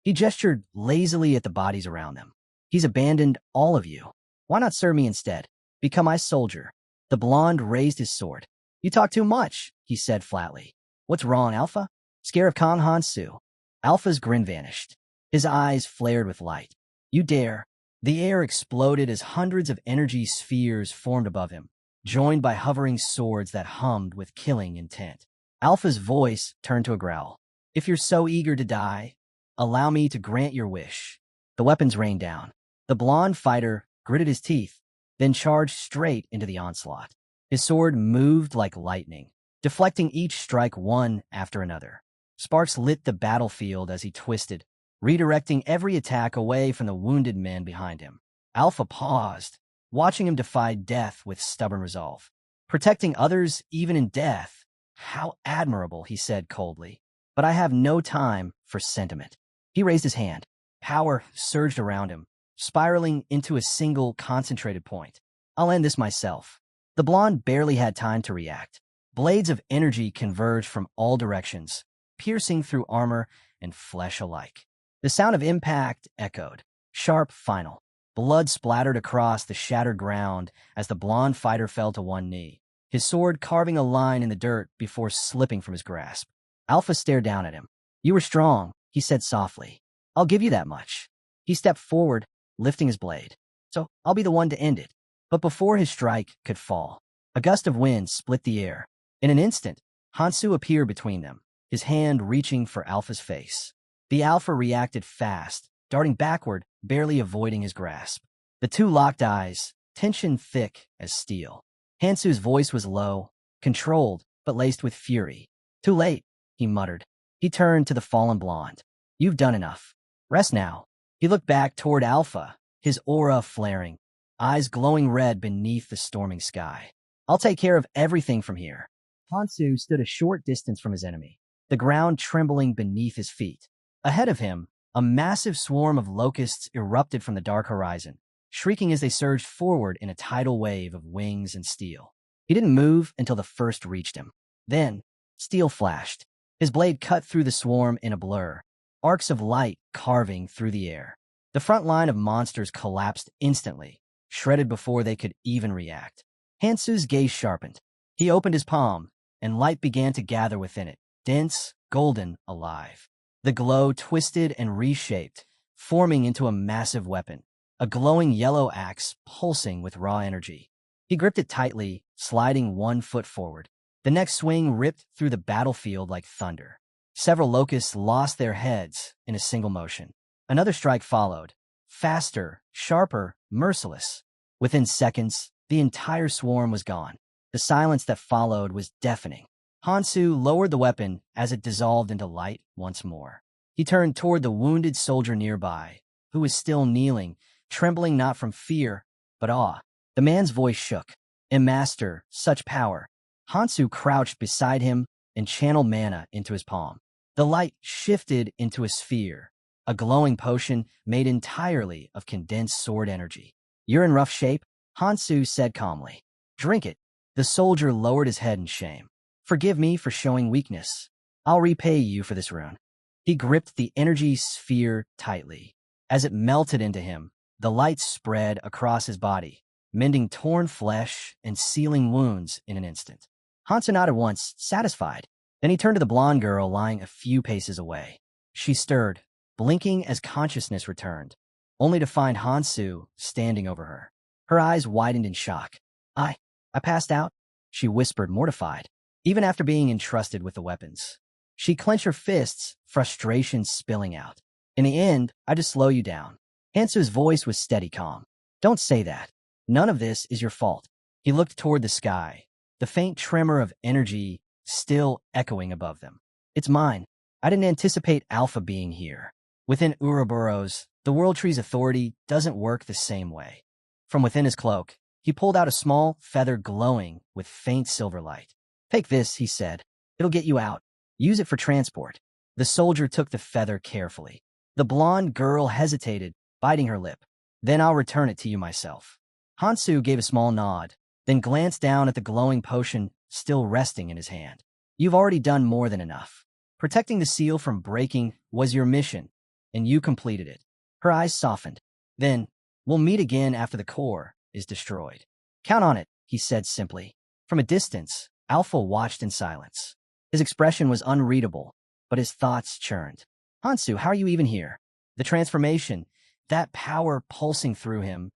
He gestured lazily at the bodies around them. He's abandoned all of you. Why not serve me instead? Become my soldier. The blonde raised his sword. You talk too much, he said flatly. What's wrong, Alpha? Scared of Kang Hansu? Alpha's grin vanished. His eyes flared with light. You dare. The air exploded as hundreds of energy spheres formed above him, joined by hovering swords that hummed with killing intent. Alpha's voice turned to a growl. If you're so eager to die, allow me to grant your wish. The weapons rained down. The blonde fighter gritted his teeth, then charged straight into the onslaught. His sword moved like lightning, deflecting each strike one after another. Sparks lit the battlefield as he twisted, redirecting every attack away from the wounded men behind him. Alpha paused, watching him defy death with stubborn resolve. Protecting others even in death. How admirable, he said coldly. But I have no time for sentiment. He raised his hand. Power surged around him, spiraling into a single concentrated point. I'll end this myself. The blonde barely had time to react. Blades of energy converged from all directions, piercing through armor and flesh alike. The sound of impact echoed. Sharp, final. Blood splattered across the shattered ground as the blonde fighter fell to one knee, his sword carving a line in the dirt before slipping from his grasp. Alpha stared down at him. You were strong, he said softly. I'll give you that much. He stepped forward, lifting his blade. So I'll be the one to end it. But before his strike could fall, a gust of wind split the air. In an instant, Hansu appeared between them, his hand reaching for Alpha's face. The Alpha reacted fast, darting backward, barely avoiding his grasp. The two locked eyes, tension thick as steel. Hansu's voice was low, controlled, but laced with fury. Too late, he muttered. He turned to the fallen blonde. You've done enough. Rest now. He looked back toward Alpha, his aura flaring, eyes glowing red beneath the storming sky. I'll take care of everything from here. Hansu stood a short distance from his enemy, the ground trembling beneath his feet. Ahead of him, a massive swarm of locusts erupted from the dark horizon, shrieking as they surged forward in a tidal wave of wings and steel. He didn't move until the first reached him. Then, steel flashed. His blade cut through the swarm in a blur, arcs of light carving through the air. The front line of monsters collapsed instantly, shredded before they could even react. Hansu's gaze sharpened. He opened his palm, and light began to gather within it, dense, golden, alive. The glow twisted and reshaped, forming into a massive weapon, a glowing yellow axe pulsing with raw energy. He gripped it tightly, sliding 1 foot forward. The next swing ripped through the battlefield like thunder. Several locusts lost their heads in a single motion. Another strike followed, faster, sharper, merciless. Within seconds, the entire swarm was gone. The silence that followed was deafening. Hansu lowered the weapon as it dissolved into light once more. He turned toward the wounded soldier nearby, who was still kneeling, trembling not from fear, but awe. The man's voice shook. Master, such power. Hansu crouched beside him and channeled mana into his palm. The light shifted into a sphere, a glowing potion made entirely of condensed sword energy. You're in rough shape, Hansu said calmly. Drink it. The soldier lowered his head in shame. Forgive me for showing weakness. I'll repay you for this rune. He gripped the energy sphere tightly. As it melted into him, the light spread across his body, mending torn flesh and sealing wounds in an instant. Hansu nodded once, satisfied. Then he turned to the blonde girl lying a few paces away. She stirred, blinking as consciousness returned, only to find Hansu standing over her. Her eyes widened in shock. I passed out, she whispered, mortified, even after being entrusted with the weapons. She clenched her fists, frustration spilling out. In the end, I just slow you down. Hansu's voice was steady, calm. Don't say that. None of this is your fault. He looked toward the sky, the faint tremor of energy still echoing above them. It's mine. I didn't anticipate Alpha being here. Within Ouroboros, the World Tree's authority doesn't work the same way. From within his cloak, he pulled out a small feather glowing with faint silver light. Take this, he said. It'll get you out. Use it for transport. The soldier took the feather carefully. The blonde girl hesitated, biting her lip. Then I'll return it to you myself. Hansu gave a small nod, then glanced down at the glowing potion still resting in his hand. You've already done more than enough. Protecting the seal from breaking was your mission, and you completed it. Her eyes softened. Then, we'll meet again after the core is destroyed. Count on it, he said simply. From a distance, Alpha watched in silence. His expression was unreadable, but his thoughts churned. Hansu, how are you even here? The transformation, that power pulsing through him,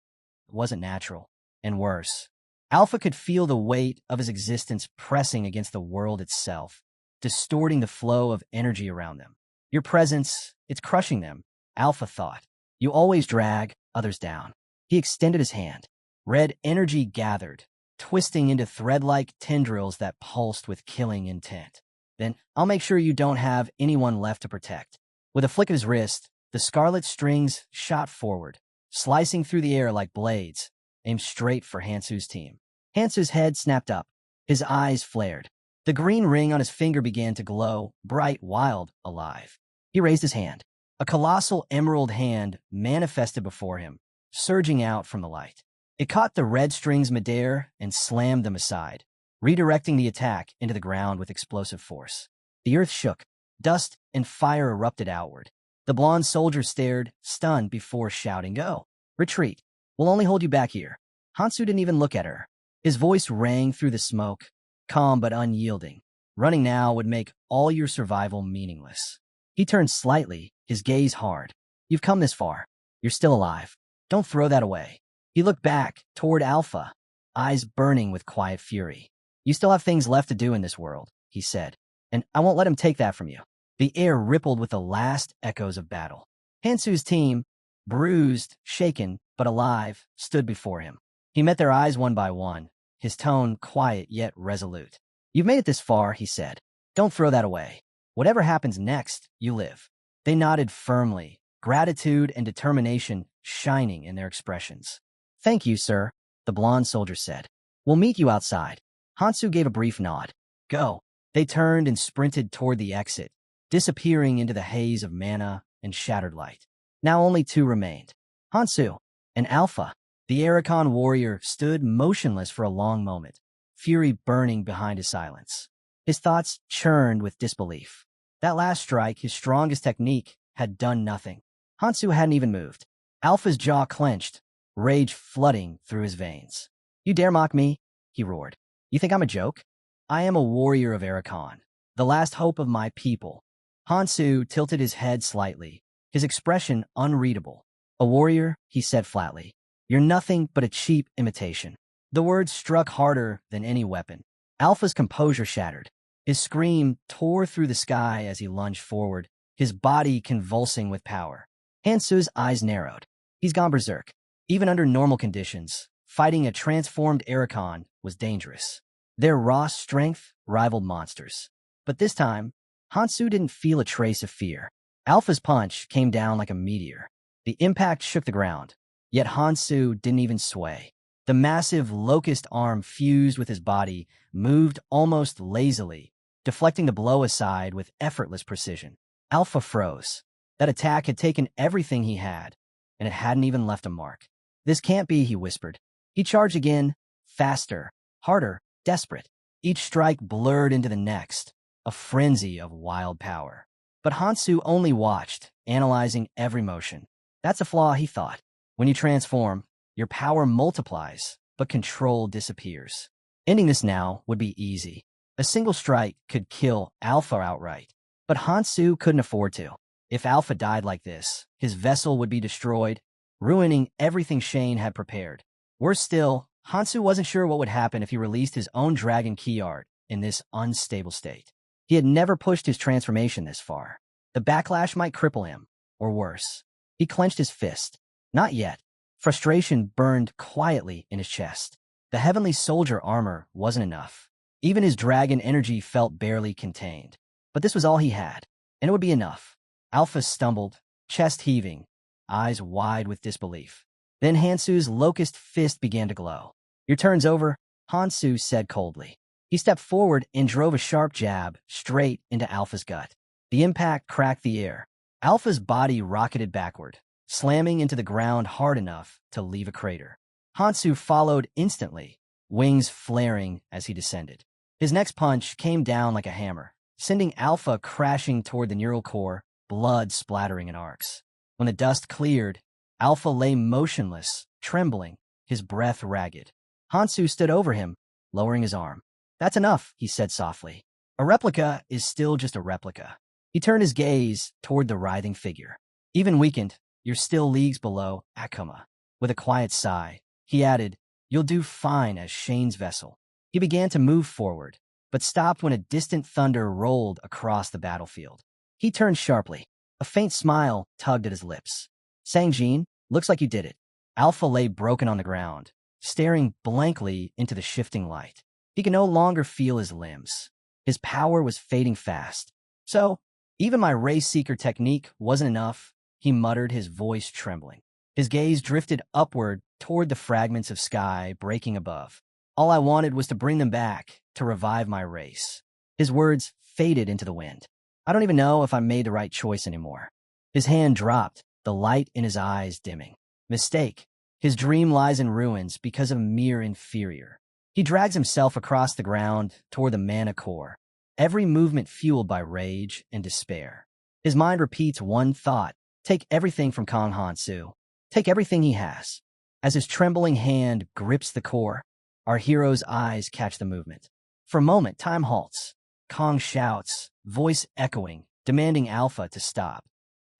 wasn't natural, and worse. Alpha could feel the weight of his existence pressing against the world itself, distorting the flow of energy around them. Your presence, it's crushing them, Alpha thought. You always drag others down. He extended his hand. Red energy gathered, twisting into thread-like tendrils that pulsed with killing intent. Then, I'll make sure you don't have anyone left to protect. With a flick of his wrist, the scarlet strings shot forward, slicing through the air like blades, aimed straight for Hansu's team. Hansu's head snapped up. His eyes flared. The green ring on his finger began to glow, bright, wild, alive. He raised his hand. A colossal emerald hand manifested before him, surging out from the light. It caught the red strings midair and slammed them aside, redirecting the attack into the ground with explosive force. The earth shook. Dust and fire erupted outward. The blonde soldier stared, stunned, before shouting, "Go! Retreat! We'll only hold you back here." Hansu didn't even look at her. His voice rang through the smoke, calm but unyielding. Running now would make all your survival meaningless. He turned slightly, his gaze hard. "You've come this far. You're still alive. Don't throw that away." He looked back, toward Alpha, eyes burning with quiet fury. "You still have things left to do in this world," he said, "and I won't let him take that from you." The air rippled with the last echoes of battle. Hansu's team, bruised, shaken, but alive, stood before him. He met their eyes one by one, his tone quiet yet resolute. "You've made it this far," he said. "Don't throw that away. Whatever happens next, you live." They nodded firmly, gratitude and determination shining in their expressions. "Thank you, sir," the blonde soldier said. "We'll meet you outside." Hansu gave a brief nod. "Go." They turned and sprinted toward the exit, disappearing into the haze of mana and shattered light. Now only two remained. Hansu and Alpha. The Arachon warrior stood motionless for a long moment, fury burning behind his silence. His thoughts churned with disbelief. That last strike, his strongest technique, had done nothing. Hansu hadn't even moved. Alpha's jaw clenched, rage flooding through his veins. "You dare mock me?" he roared. "You think I'm a joke? I am a warrior of Arachon, the last hope of my people." Hansu tilted his head slightly, his expression unreadable. "A warrior," he said flatly. "You're nothing but a cheap imitation." The words struck harder than any weapon. Alpha's composure shattered. His scream tore through the sky as he lunged forward, his body convulsing with power. Hansu's eyes narrowed. He's gone berserk. Even under normal conditions, fighting a transformed Arachon was dangerous. Their raw strength rivaled monsters. But this time, Hansu didn't feel a trace of fear. Alpha's punch came down like a meteor. The impact shook the ground, yet Hansu didn't even sway. The massive locust arm fused with his body, moved almost lazily, deflecting the blow aside with effortless precision. Alpha froze. That attack had taken everything he had, and it hadn't even left a mark. "This can't be," he whispered. He charged again, faster, harder, desperate. Each strike blurred into the next, a frenzy of wild power. But Hansu only watched, analyzing every motion. That's a flaw, he thought. When you transform, your power multiplies, but control disappears. Ending this now would be easy. A single strike could kill Alpha outright. But Hansu couldn't afford to. If Alpha died like this, his vessel would be destroyed, ruining everything Shane had prepared. Worse still, Hansu wasn't sure what would happen if he released his own dragon key art in this unstable state. He had never pushed his transformation this far. The backlash might cripple him, or worse. He clenched his fist. Not yet. Frustration burned quietly in his chest. The heavenly soldier armor wasn't enough. Even his dragon energy felt barely contained. But this was all he had, and it would be enough. Alpha stumbled, chest heaving, eyes wide with disbelief. Then Hansu's locust fist began to glow. "Your turn's over," Hansu said coldly. He stepped forward and drove a sharp jab straight into Alpha's gut. The impact cracked the air. Alpha's body rocketed backward, slamming into the ground hard enough to leave a crater. Hansu followed instantly, wings flaring as he descended. His next punch came down like a hammer, sending Alpha crashing toward the neural core, blood splattering in arcs. When the dust cleared, Alpha lay motionless, trembling, his breath ragged. Hansu stood over him, lowering his arm. "That's enough," he said softly. "A replica is still just a replica." He turned his gaze toward the writhing figure. "Even weakened, you're still leagues below Akuma." With a quiet sigh, he added, "You'll do fine as Shane's vessel." He began to move forward, but stopped when a distant thunder rolled across the battlefield. He turned sharply. A faint smile tugged at his lips. "Sangjin, looks like you did it." Alpha lay broken on the ground, staring blankly into the shifting light. He could no longer feel his limbs. His power was fading fast. So, even my race-seeker technique wasn't enough, he muttered, his voice trembling. His gaze drifted upward toward the fragments of sky breaking above. All I wanted was to bring them back, to revive my race. His words faded into the wind. I don't even know if I made the right choice anymore. His hand dropped, the light in his eyes dimming. Mistake. His dream lies in ruins because of a mere inferior. He drags himself across the ground toward the mana core, every movement fueled by rage and despair. His mind repeats one thought: take everything from Kong Hansu. Take everything he has. As his trembling hand grips the core, our hero's eyes catch the movement. For a moment, time halts. Kong shouts, voice echoing, demanding Alpha to stop,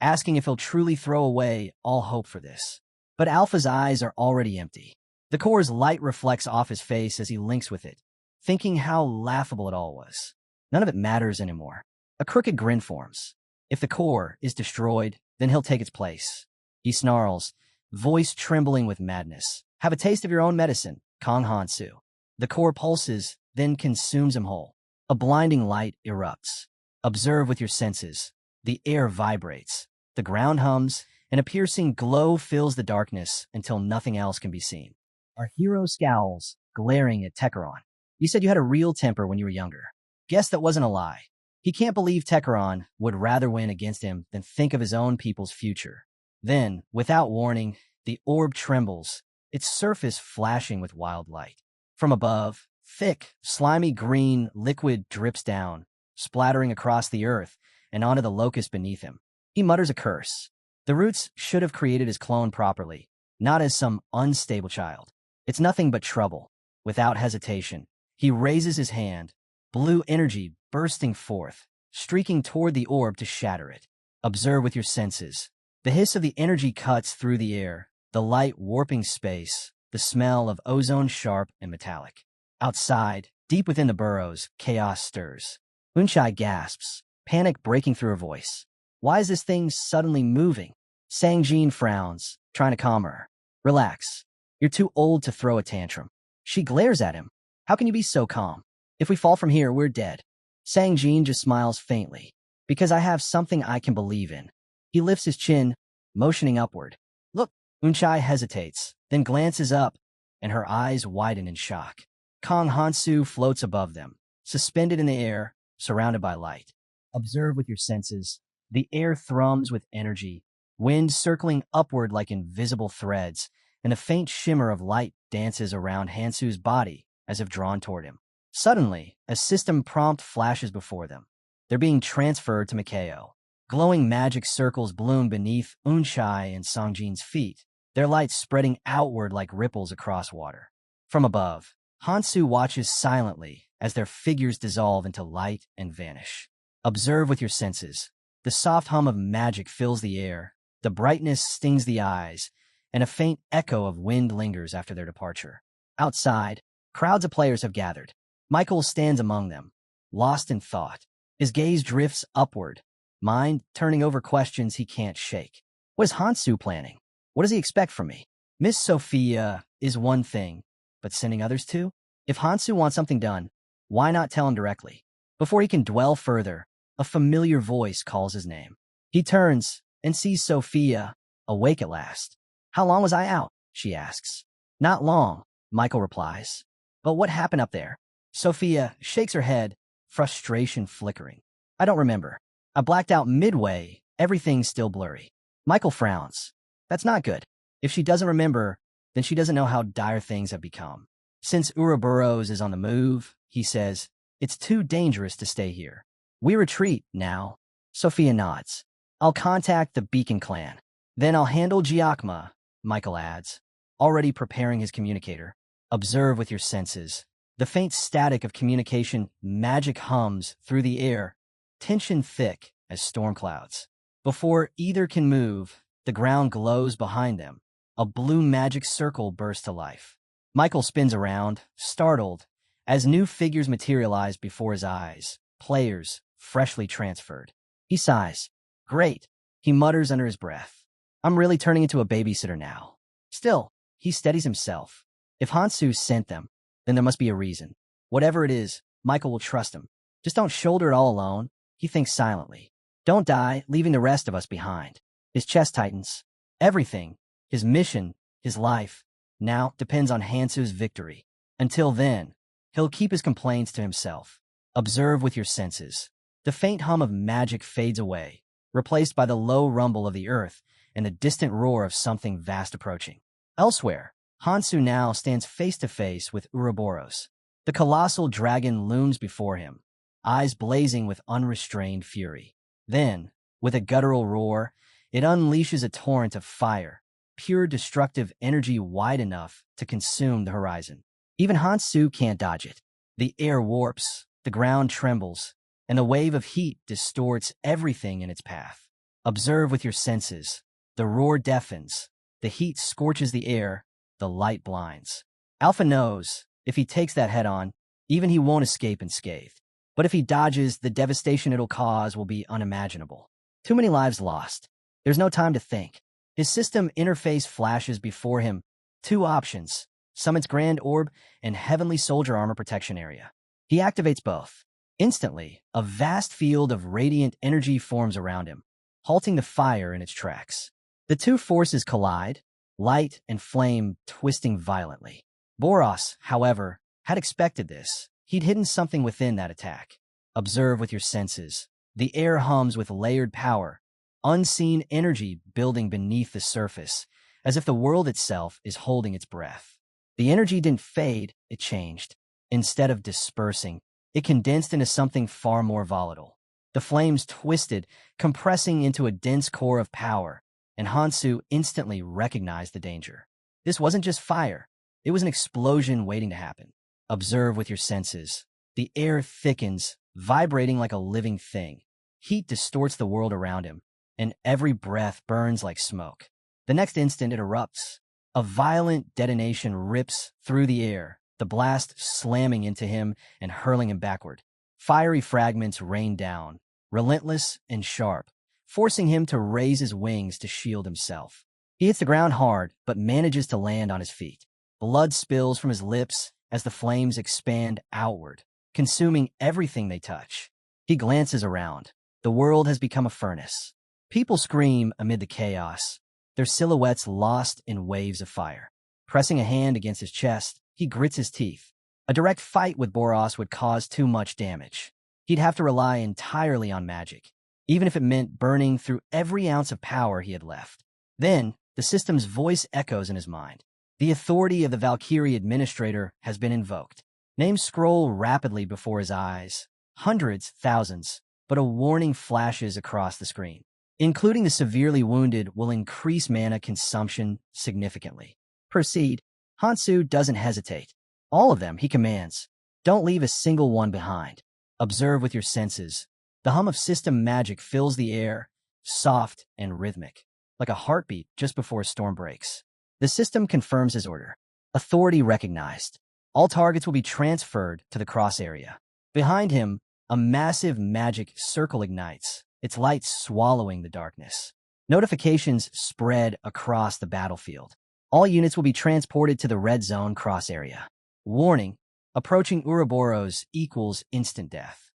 asking if he'll truly throw away all hope for this. But Alpha's eyes are already empty. The core's light reflects off his face as he links with it, thinking how laughable it all was. None of it matters anymore. A crooked grin forms. If the core is destroyed, then he'll take its place. He snarls, voice trembling with madness. Have a taste of your own medicine, Kong Hansu. The core pulses, then consumes him whole. A blinding light erupts. Observe with your senses. The air vibrates. The ground hums, and a piercing glow fills the darkness until nothing else can be seen. Our hero scowls, glaring at Tekeron. You said you had a real temper when you were younger. Guess that wasn't a lie. He can't believe Tekeron would rather win against him than think of his own people's future. Then, without warning, the orb trembles, its surface flashing with wild light. From above, thick, slimy green liquid drips down, splattering across the earth and onto the locust beneath him. He mutters a curse. The roots should have created his clone properly, not as some unstable child. It's nothing but trouble. Without hesitation, he raises his hand, blue energy bursting forth, streaking toward the orb to shatter it. Observe with your senses. The hiss of the energy cuts through the air, the light warping space, the smell of ozone sharp and metallic. Outside, deep within the burrows, chaos stirs. Unchai gasps, panic breaking through her voice. Why is this thing suddenly moving? Sangjin frowns, trying to calm her. Relax. You're too old to throw a tantrum. She glares at him. How can you be so calm? If we fall from here, we're dead. Sangjin just smiles faintly. Because I have something I can believe in. He lifts his chin, motioning upward. Look, Unchai hesitates, then glances up, and her eyes widen in shock. Kong Hansu floats above them, suspended in the air, surrounded by light. Observe with your senses. The air thrums with energy, wind circling upward like invisible threads, and a faint shimmer of light dances around Hansu's body as if drawn toward him. Suddenly, a system prompt flashes before them. They're being transferred to Mikao. Glowing magic circles bloom beneath Unchai and Sangjin's feet, their light spreading outward like ripples across water. From above, Hansu watches silently as their figures dissolve into light and vanish. Observe with your senses. The soft hum of magic fills the air, the brightness stings the eyes, and a faint echo of wind lingers after their departure. Outside, crowds of players have gathered. Michael stands among them, lost in thought. His gaze drifts upward, mind turning over questions he can't shake. What is Hansu planning? What does he expect from me? Miss Sophia is one thing, but sending others too? If Hansu wants something done, why not tell him directly? Before he can dwell further, a familiar voice calls his name. He turns and sees Sophia, awake at last. How long was I out? She asks. Not long, Michael replies. But what happened up there? Sophia shakes her head, frustration flickering. I don't remember. I blacked out midway, everything's still blurry. Michael frowns. That's not good. If she doesn't remember, then she doesn't know how dire things have become. Since Ouroboros is on the move, he says, it's too dangerous to stay here. We retreat now. Sophia nods. I'll contact the Beacon clan. Then I'll handle Giacomo, Michael adds, already preparing his communicator. Observe with your senses. The faint static of communication magic hums through the air, tension thick as storm clouds. Before either can move, the ground glows behind them. A blue magic circle bursts to life. Michael spins around, startled, as new figures materialize before his eyes, players freshly transferred. He sighs. Great, he mutters under his breath. I'm really turning into a babysitter now. Still, he steadies himself. If Hansu sent them, then there must be a reason. Whatever it is, Michael will trust him. Just don't shoulder it all alone, he thinks silently. Don't die, leaving the rest of us behind. His chest tightens. Everything, his mission, his life, now depends on Hansu's victory. Until then, he'll keep his complaints to himself. Observe with your senses. The faint hum of magic fades away, replaced by the low rumble of the earth and the distant roar of something vast approaching. Elsewhere, Hansu now stands face to face with Ouroboros. The colossal dragon looms before him, eyes blazing with unrestrained fury. Then, with a guttural roar, it unleashes a torrent of fire, pure destructive energy wide enough to consume the horizon. Even Hansu can't dodge it. The air warps, the ground trembles, and a wave of heat distorts everything in its path. Observe with your senses. The roar deafens, the heat scorches the air, the light blinds. Alpha knows, if he takes that head-on, even he won't escape unscathed. But if he dodges, the devastation it'll cause will be unimaginable. Too many lives lost. There's no time to think. His system interface flashes before him. Two options: Summit's Grand Orb and Heavenly Soldier Armor Protection Area. He activates both. Instantly, a vast field of radiant energy forms around him, halting the fire in its tracks. The two forces collide, light and flame twisting violently. Boros, however, had expected this. He'd hidden something within that attack. Observe with your senses. The air hums with layered power, unseen energy building beneath the surface, as if the world itself is holding its breath. The energy didn't fade, it changed. Instead of dispersing, it condensed into something far more volatile. The flames twisted, compressing into a dense core of power, and Hansu instantly recognized the danger. This wasn't just fire. It was an explosion waiting to happen. Observe with your senses. The air thickens, vibrating like a living thing. Heat distorts the world around him, and every breath burns like smoke. The next instant it erupts. A violent detonation rips through the air, the blast slamming into him and hurling him backward. Fiery fragments rain down, relentless and sharp, forcing him to raise his wings to shield himself. He hits the ground hard, but manages to land on his feet. Blood spills from his lips as the flames expand outward, consuming everything they touch. He glances around. The world has become a furnace. People scream amid the chaos, their silhouettes lost in waves of fire. Pressing a hand against his chest, he grits his teeth. A direct fight with Boros would cause too much damage. He'd have to rely entirely on magic, even if it meant burning through every ounce of power he had left. Then, the system's voice echoes in his mind. The authority of the Valkyrie Administrator has been invoked. Names scroll rapidly before his eyes. Hundreds, thousands, but a warning flashes across the screen. Including the severely wounded will increase mana consumption significantly. Proceed. Hansu doesn't hesitate. All of them, he commands. Don't leave a single one behind. Observe with your senses. The hum of system magic fills the air, soft and rhythmic, like a heartbeat just before a storm breaks. The system confirms his order. Authority recognized. All targets will be transferred to the cross area. Behind him, a massive magic circle ignites, its light swallowing the darkness. Notifications spread across the battlefield. All units will be transported to the red zone cross area. Warning: approaching Ouroboros equals instant death.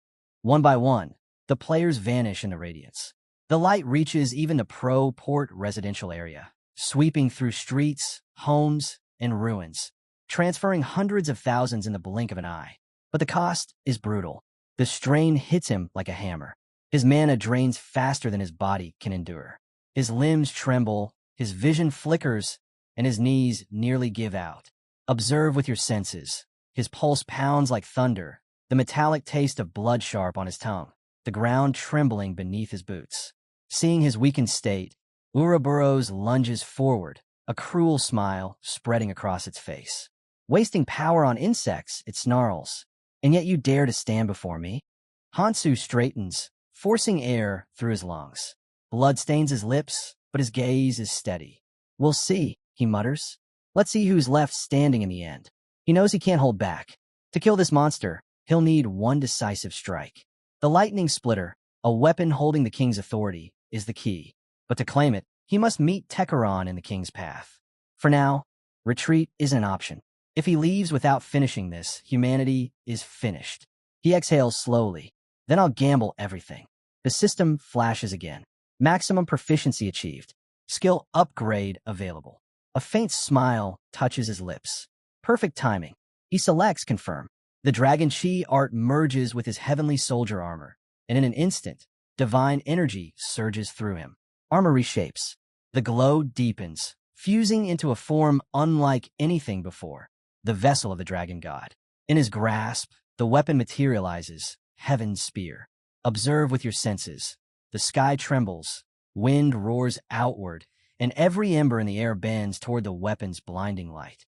One by one, the players vanish in the radiance. The light reaches even the pro-port residential area, sweeping through streets, homes, and ruins, transferring hundreds of thousands in the blink of an eye. But the cost is brutal. The strain hits him like a hammer. His mana drains faster than his body can endure. His limbs tremble, his vision flickers, and his knees nearly give out. Observe with your senses. His pulse pounds like thunder, the metallic taste of blood sharp on his tongue, the ground trembling beneath his boots. Seeing his weakened state, Ouroboros lunges forward, a cruel smile spreading across its face. Wasting power on insects, it snarls. And yet you dare to stand before me? Hansu straightens, forcing air through his lungs. Blood stains his lips, but his gaze is steady. We'll see, he mutters. Let's see who's left standing in the end. He knows he can't hold back. To kill this monster, he'll need one decisive strike. The lightning splitter, a weapon holding the king's authority, is the key. But to claim it, he must meet Tekaron in the king's path. For now, retreat isn't an option. If he leaves without finishing this, humanity is finished. He exhales slowly. Then I'll gamble everything. The system flashes again. Maximum proficiency achieved. Skill upgrade available. A faint smile touches his lips. Perfect timing. He selects confirm. The dragon chi art merges with his heavenly soldier armor, and in an instant, divine energy surges through him. Armor reshapes. The glow deepens, fusing into a form unlike anything before. The vessel of the dragon god. In his grasp, the weapon materializes, heaven's spear. Observe with your senses. The sky trembles, wind roars outward, and every ember in the air bends toward the weapon's blinding light.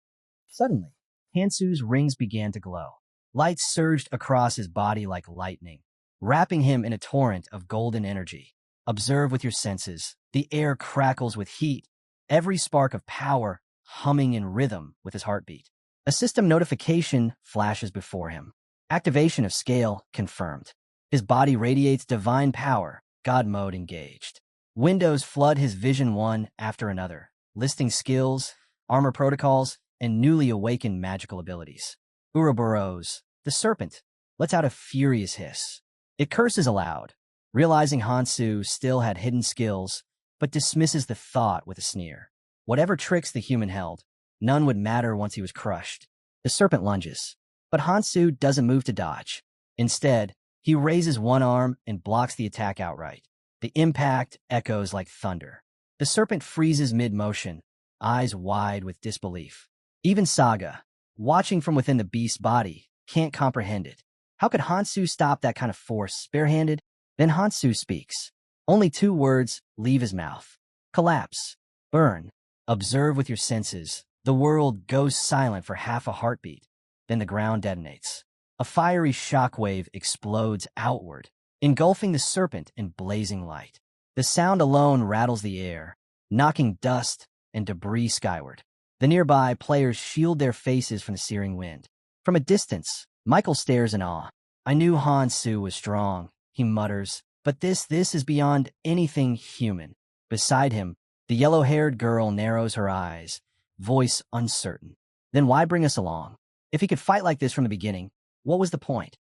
Suddenly, Hansu's rings began to glow. Light surged across his body like lightning, wrapping him in a torrent of golden energy. Observe with your senses. The air crackles with heat, every spark of power humming in rhythm with his heartbeat. A system notification flashes before him. Activation of scale confirmed. His body radiates divine power, God mode engaged. Windows flood his vision one after another, listing skills, armor protocols, and newly awakened magical abilities. Ouroboros, the serpent, lets out a furious hiss. It curses aloud, realizing Hansu still had hidden skills, but dismisses the thought with a sneer. Whatever tricks the human held, none would matter once he was crushed. The serpent lunges, but Hansu doesn't move to dodge. Instead, he raises one arm and blocks the attack outright. The impact echoes like thunder. The serpent freezes mid-motion, eyes wide with disbelief. Even Saga, watching from within the beast's body, can't comprehend it. How could Hansu stop that kind of force, barehanded? Then Hansu speaks. Only 2 words leave his mouth. Collapse. Burn. Observe with your senses. The world goes silent for half a heartbeat. Then the ground detonates. A fiery shockwave explodes outward, engulfing the serpent in blazing light. The sound alone rattles the air, knocking dust and debris skyward. The nearby players shield their faces from the searing wind. From a distance, Michael stares in awe. I knew Hansu was strong, he mutters, but this is beyond anything human. Beside him, the yellow-haired girl narrows her eyes, voice uncertain. Then why bring us along? If he could fight like this from the beginning, what was the point?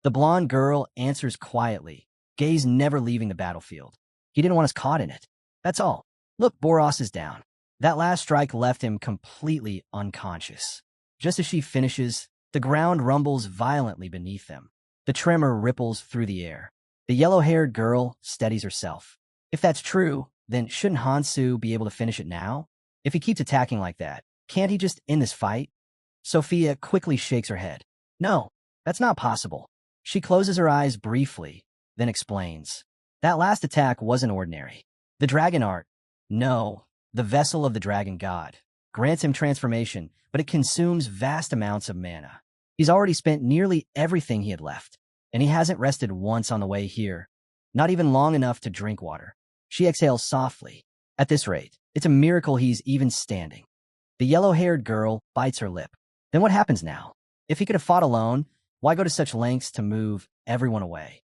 The blonde girl answers quietly, gaze never leaving the battlefield. He didn't want us caught in it. That's all. Look, Boros is down. That last strike left him completely unconscious. Just as she finishes, the ground rumbles violently beneath them. The tremor ripples through the air. The yellow-haired girl steadies herself. If that's true, then shouldn't Hansu be able to finish it now? If he keeps attacking like that, can't he just end this fight? Sophia quickly shakes her head. No, that's not possible. She closes her eyes briefly, then explains. That last attack wasn't ordinary. The dragon art, no, the vessel of the dragon god, grants him transformation, but it consumes vast amounts of mana. He's already spent nearly everything he had left, and he hasn't rested once on the way here, not even long enough to drink water. She exhales softly. At this rate, it's a miracle he's even standing. The yellow-haired girl bites her lip. Then what happens now? If he could have fought alone, why go to such lengths to move everyone away?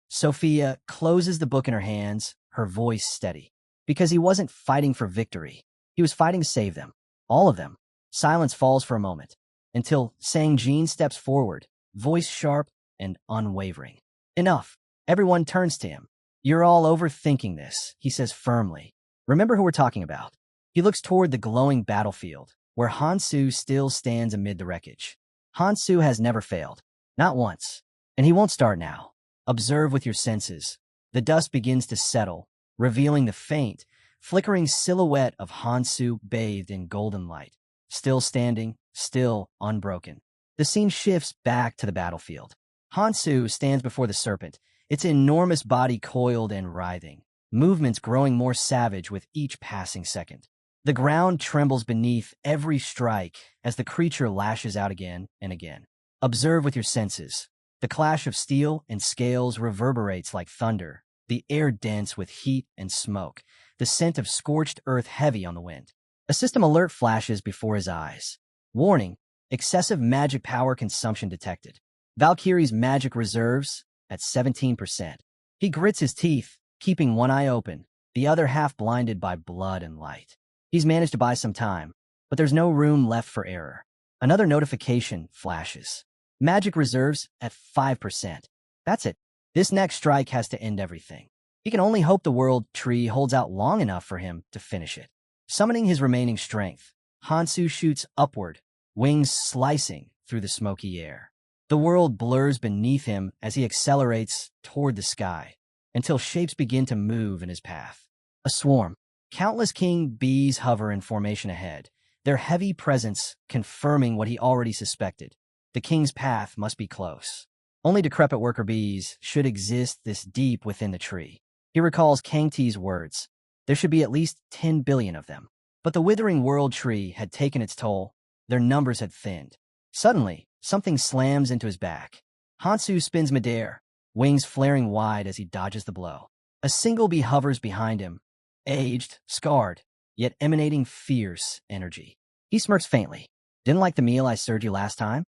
Sophia closes the book in her hands, her voice steady. Because he wasn't fighting for victory. He was fighting to save them. All of them. Silence falls for a moment, until Sang Jin steps forward, voice sharp and unwavering. Enough. Everyone turns to him. You're all overthinking this, he says firmly. Remember who we're talking about. He looks toward the glowing battlefield, where Hansu still stands amid the wreckage. Hansu has never failed. Not once. And he won't start now. Observe with your senses. The dust begins to settle, revealing the faint, flickering silhouette of Hansu bathed in golden light. Still standing, still unbroken. The scene shifts back to the battlefield. Hansu stands before the serpent, its enormous body coiled and writhing, movements growing more savage with each passing second. The ground trembles beneath every strike as the creature lashes out again and again. Observe with your senses. The clash of steel and scales reverberates like thunder, the air dense with heat and smoke, the scent of scorched earth heavy on the wind. A system alert flashes before his eyes. Warning, excessive magic power consumption detected. Valkyrie's magic reserves at 17%. He grits his teeth, keeping one eye open, the other half blinded by blood and light. He's managed to buy some time, but there's no room left for error. Another notification flashes. Magic reserves at 5%. That's it. This next strike has to end everything. He can only hope the world tree holds out long enough for him to finish it. Summoning his remaining strength, Hansu shoots upward, wings slicing through the smoky air. The world blurs beneath him as he accelerates toward the sky, until shapes begin to move in his path. A swarm. Countless king bees hover in formation ahead, their heavy presence confirming what he already suspected. The king's path must be close. Only decrepit worker bees should exist this deep within the tree. He recalls Kang Ti's words. There should be at least 10 billion of them. But the withering world tree had taken its toll. Their numbers had thinned. Suddenly, something slams into his back. Hansu spins midair, wings flaring wide as he dodges the blow. A single bee hovers behind him, aged, scarred, yet emanating fierce energy. He smirks faintly. Didn't like the meal I served you last time?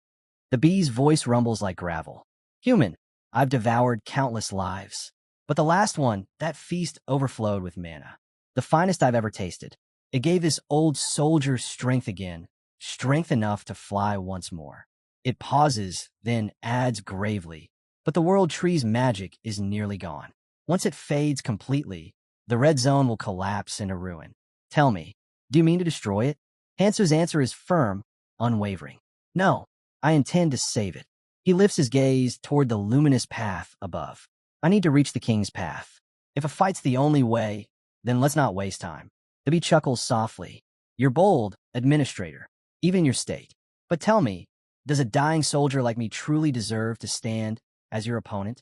The bee's voice rumbles like gravel. Human, I've devoured countless lives. But the last one, that feast overflowed with mana. The finest I've ever tasted. It gave this old soldier strength again, strength enough to fly once more. It pauses, then adds gravely. But the world tree's magic is nearly gone. Once it fades completely, the red zone will collapse into ruin. Tell me, do you mean to destroy it? Hansu's answer is firm, unwavering. No, I intend to save it. He lifts his gaze toward the luminous path above. I need to reach the king's path. If a fight's the only way, then let's not waste time. The bee chuckles softly. You're bold, administrator, even in your state. But tell me, does a dying soldier like me truly deserve to stand as your opponent?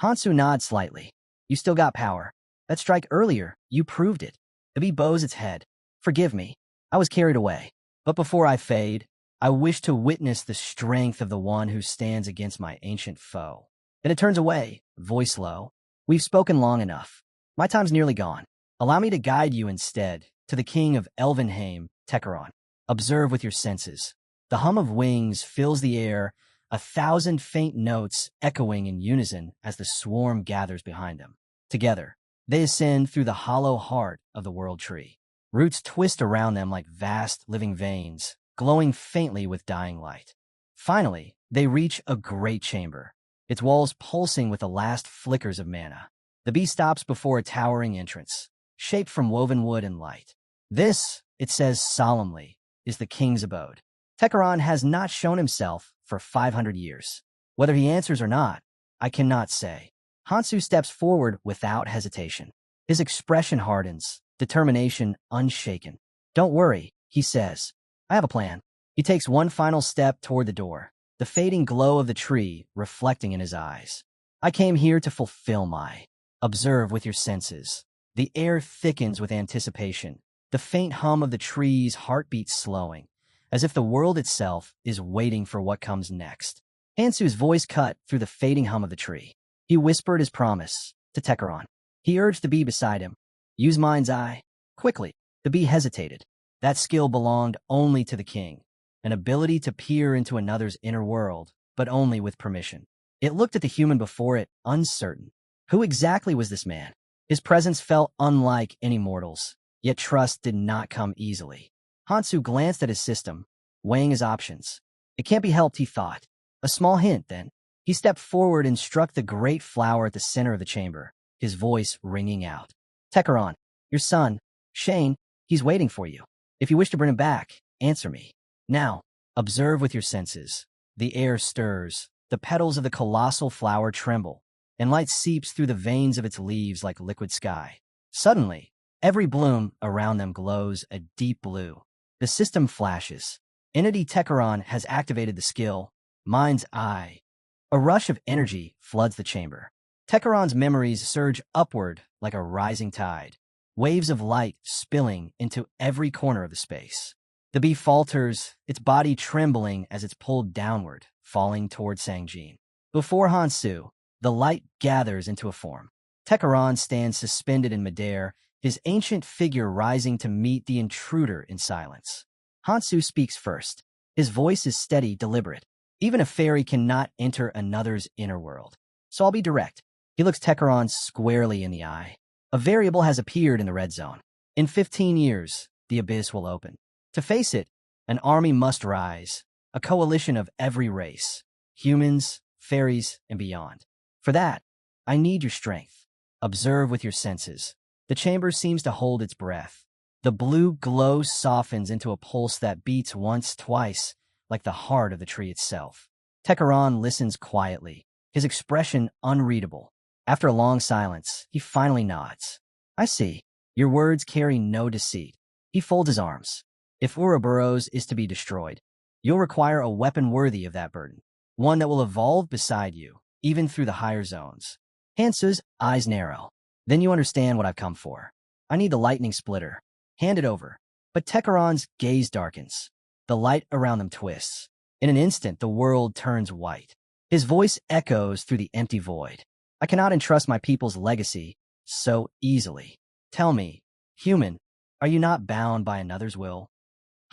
Hansu nods slightly. You still got power. That strike earlier, you proved it. The bee bows its head. Forgive me, I was carried away. But before I fade, I wish to witness the strength of the one who stands against my ancient foe. Then it turns away, voice low. We've spoken long enough. My time's nearly gone. Allow me to guide you instead to the king of Elvenheim, Tekeron. Observe with your senses. The hum of wings fills the air, 1,000 faint notes echoing in unison as the swarm gathers behind them. Together, they ascend through the hollow heart of the world tree. Roots twist around them like vast living veins, glowing faintly with dying light. Finally, they reach a great chamber, its walls pulsing with the last flickers of mana. The bee stops before a towering entrance, shaped from woven wood and light. This, it says solemnly, is the king's abode. Tekeron has not shown himself for 500 years. Whether he answers or not, I cannot say. Hansu steps forward without hesitation. His expression hardens, determination unshaken. Don't worry, he says. I have a plan. He takes one final step toward the door, the fading glow of the tree reflecting in his eyes. I came here to fulfill my. Observe with your senses. The air thickens with anticipation, the faint hum of the tree's heartbeat slowing, as if the world itself is waiting for what comes next. Hansu's voice cut through the fading hum of the tree. He whispered his promise to Tekeron. He urged the bee beside him. Use mind's eye. Quickly, the bee hesitated. That skill belonged only to the king, an ability to peer into another's inner world, but only with permission. It looked at the human before it, uncertain. Who exactly was this man? His presence felt unlike any mortal's, yet trust did not come easily. Hansu glanced at his system, weighing his options. It can't be helped, he thought. A small hint, then. He stepped forward and struck the great flower at the center of the chamber, his voice ringing out. Tekeron, your son, Shane, he's waiting for you. If you wish to bring him back, answer me. Now, observe with your senses. The air stirs, the petals of the colossal flower tremble, and light seeps through the veins of its leaves like liquid sky. Suddenly, every bloom around them glows a deep blue. The system flashes. Entity Tekeron has activated the skill, Mind's Eye. A rush of energy floods the chamber. Tekeron's memories surge upward like a rising tide, waves of light spilling into every corner of the space. The bee falters, its body trembling as it's pulled downward, falling toward Sangjin. Before Hansu, the light gathers into a form. Tekeron stands suspended in midair, his ancient figure rising to meet the intruder in silence. Hansu speaks first. His voice is steady, deliberate. Even a fairy cannot enter another's inner world. So I'll be direct. He looks Tekeron squarely in the eye. A variable has appeared in the red zone. In 15 years, the abyss will open. To face it, an army must rise. a coalition of every race, humans, fairies, and beyond. For that, I need your strength. Observe with your senses. The chamber seems to hold its breath. The blue glow softens into a pulse that beats once, twice, like the heart of the tree itself. Tekaran listens quietly, his expression unreadable. After a long silence, he finally nods. I see. Your words carry no deceit. He folds his arms. If Ouroboros is to be destroyed, you'll require a weapon worthy of that burden, one that will evolve beside you, even through the higher zones. Hansu's eyes narrow. Then you understand what I've come for. I need the lightning splitter. Hand it over. But Tekaran's gaze darkens. The light around them twists. In an instant, the world turns white. His voice echoes through the empty void. I cannot entrust my people's legacy so easily. Tell me, human, are you not bound by another's will?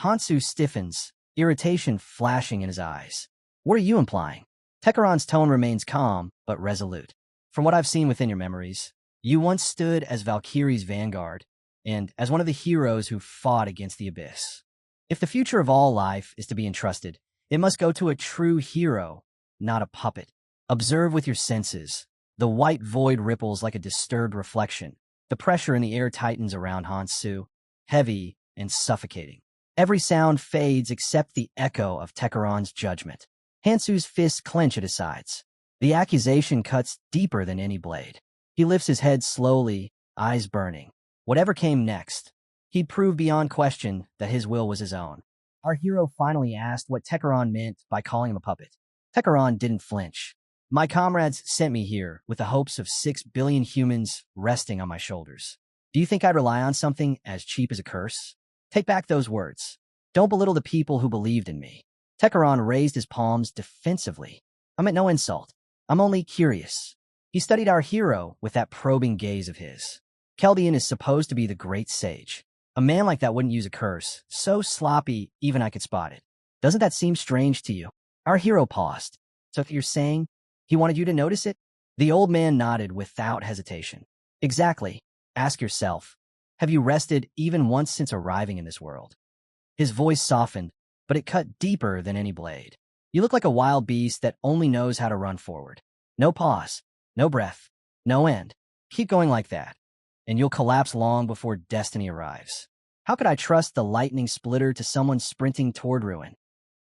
Hansu stiffens, irritation flashing in his eyes. What are you implying? Tekaran's tone remains calm, but resolute. From what I've seen within your memories, you once stood as Valkyrie's vanguard, and as one of the heroes who fought against the abyss. If the future of all life is to be entrusted, it must go to a true hero, not a puppet. Observe with your senses. The white void ripples like a disturbed reflection. The pressure in the air tightens around Hansu, heavy and suffocating. Every sound fades except the echo of Tekaran's judgment. Hansu's fists clench at his sides. The accusation cuts deeper than any blade. He lifts his head slowly, eyes burning. Whatever came next, he'd prove beyond question that his will was his own. Our hero finally asked what Tekaran meant by calling him a puppet. Tekaran didn't flinch. My comrades sent me here with the hopes of 6 billion humans resting on my shoulders. Do you think I'd rely on something as cheap as a curse? Take back those words. Don't belittle the people who believed in me. Tekaran raised his palms defensively. I meant no insult. I'm only curious. He studied our hero with that probing gaze of his. Keldian is supposed to be the great sage. A man like that wouldn't use a curse. So sloppy, even I could spot it. Doesn't that seem strange to you? Our hero paused. So if you're saying he wanted you to notice it? The old man nodded without hesitation. Exactly. Ask yourself, have you rested even once since arriving in this world? His voice softened, but it cut deeper than any blade. You look like a wild beast that only knows how to run forward. No pause, no breath, no end. Keep going like that, and you'll collapse long before destiny arrives. How could I trust the lightning splitter to someone sprinting toward ruin?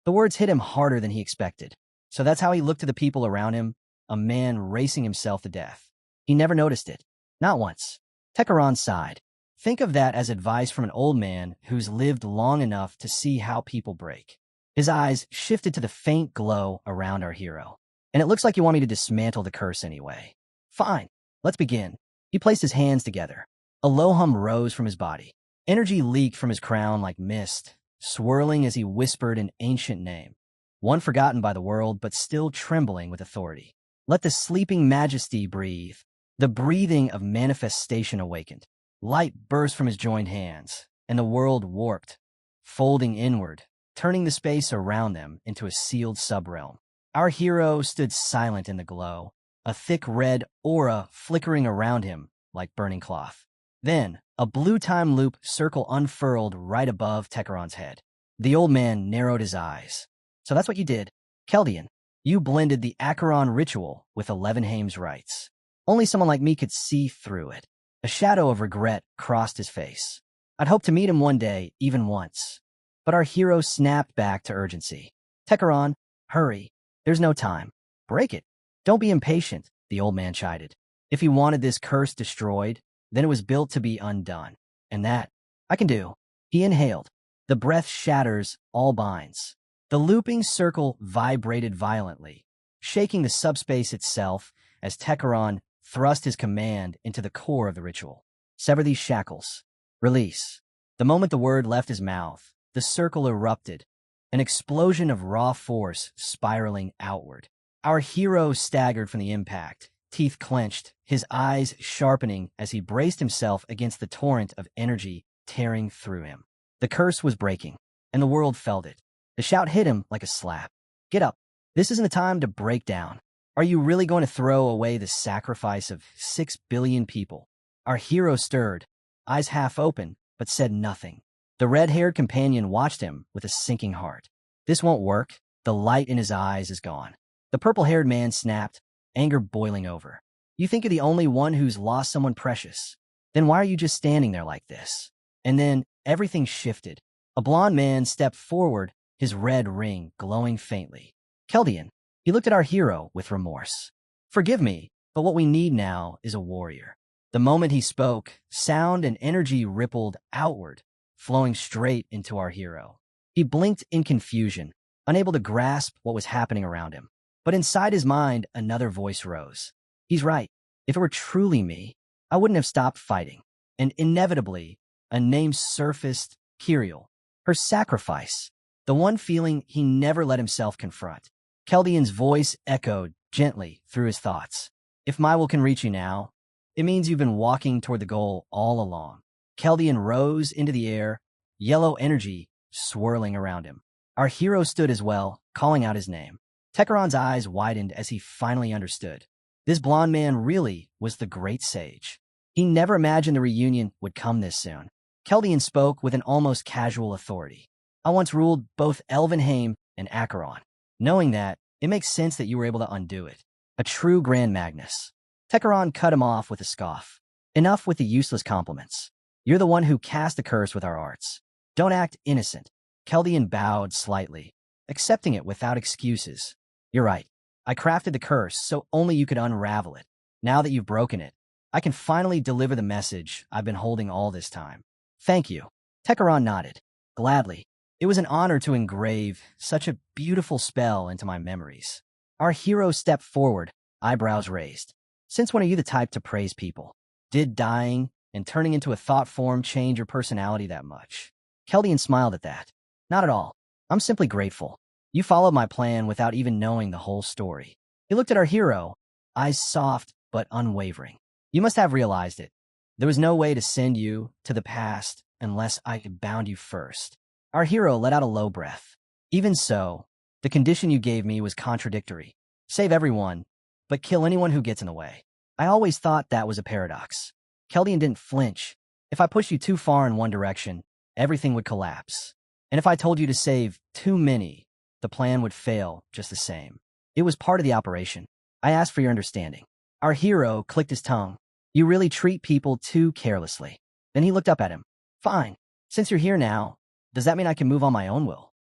The words hit him harder than he expected. So that's how he looked to the people around him, a man racing himself to death. He never noticed it. Not once. Tekaran sighed. Think of that as advice from an old man who's lived long enough to see how people break. His eyes shifted to the faint glow around our hero. And it looks like you want me to dismantle the curse anyway. Fine. Let's begin. He placed his hands together. A low hum rose from his body. Energy leaked from his crown like mist, swirling as he whispered an ancient name. One forgotten by the world, but still trembling with authority. Let the sleeping majesty breathe. The breathing of manifestation awakened. Light burst from his joined hands, and the world warped, folding inward, turning the space around them into a sealed subrealm. Our hero stood silent in the glow, a thick red aura flickering around him like burning cloth. Then, a blue time loop circle unfurled right above Tekaran's head. The old man narrowed his eyes. So that's what you did. Keldian, you blended the Acheron ritual with 11 Haim's rites. Only someone like me could see through it. A shadow of regret crossed his face. I'd hoped to meet him one day, even once. But our hero snapped back to urgency. Tekaran, hurry. There's no time. Break it. Don't be impatient, the old man chided. If he wanted this curse destroyed, then it was built to be undone. And that, I can do. He inhaled. The breath shatters all binds. The looping circle vibrated violently, shaking the subspace itself as Tekaran thrust his command into the core of the ritual. Sever these shackles. Release. The moment the word left his mouth, the circle erupted, an explosion of raw force spiraling outward. Our hero staggered from the impact, teeth clenched, his eyes sharpening as he braced himself against the torrent of energy tearing through him. The curse was breaking, and the world felt it. The shout hit him like a slap. Get up. This isn't a time to break down. Are you really going to throw away the sacrifice of 6 billion people? Our hero stirred, eyes half open, but said nothing. The red-haired companion watched him with a sinking heart. This won't work. The light in his eyes is gone. The purple-haired man snapped, anger boiling over. You think you're the only one who's lost someone precious? Then why are you just standing there like this? And then everything shifted. A blond man stepped forward, his red ring glowing faintly. Keldian. He looked at our hero with remorse. Forgive me, but what we need now is a warrior. The moment he spoke, sound and energy rippled outward, flowing straight into our hero. He blinked in confusion, unable to grasp what was happening around him. But inside his mind, another voice rose. He's right. If it were truly me, I wouldn't have stopped fighting. And inevitably, a name surfaced, Kiriel. Her sacrifice, the one feeling he never let himself confront. Keldian's voice echoed gently through his thoughts. If my will can reach you now, it means you've been walking toward the goal all along. Keldian rose into the air, yellow energy swirling around him. Our hero stood as well, calling out his name. Tekeron's eyes widened as he finally understood. This blond man really was the great sage. He never imagined the reunion would come this soon. Keldian spoke with an almost casual authority. I once ruled both Elvenheim and Acheron. Knowing that, it makes sense that you were able to undo it. A true Grand Magnus. Tekeron cut him off with a scoff. Enough with the useless compliments. You're the one who cast the curse with our arts. Don't act innocent. Keldian bowed slightly, accepting it without excuses. You're right. I crafted the curse so only you could unravel it. Now that you've broken it, I can finally deliver the message I've been holding all this time. Thank you. Tekeron nodded. Gladly. It was an honor to engrave such a beautiful spell into my memories. Our hero stepped forward, eyebrows raised. Since when are you the type to praise people? Did dying and turning into a thought form change your personality that much? Keldian smiled at that. Not at all. I'm simply grateful. You followed my plan without even knowing the whole story. He looked at our hero, eyes soft but unwavering. You must have realized it. There was no way to send you to the past unless I had bound you first. Our hero let out a low breath. Even so, the condition you gave me was contradictory. Save everyone, but kill anyone who gets in the way. I always thought that was a paradox. Keldian didn't flinch. If I pushed you too far in one direction, everything would collapse. And if I told you to save too many, the plan would fail just the same. It was part of the operation. I asked for your understanding. Our hero clicked his tongue. You really treat people too carelessly. Then he looked up at him. Fine. Since you're here now, does that mean I can move on my own will?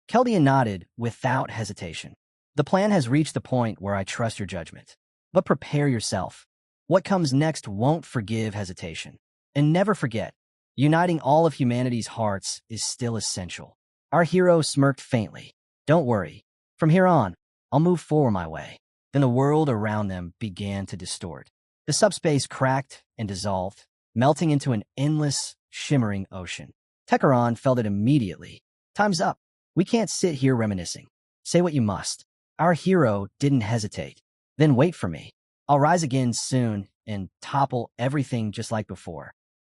Keldian nodded without hesitation. The plan has reached the point where I trust your judgment. But prepare yourself. What comes next won't forgive hesitation. And never forget, uniting all of humanity's hearts is still essential. Our hero smirked faintly. Don't worry. From here on, I'll move forward my way. Then the world around them began to distort. The subspace cracked and dissolved, melting into an endless, shimmering ocean. Tekeron felt it immediately. Time's up. We can't sit here reminiscing. Say what you must. Our hero didn't hesitate. Then wait for me. I'll rise again soon and topple everything just like before.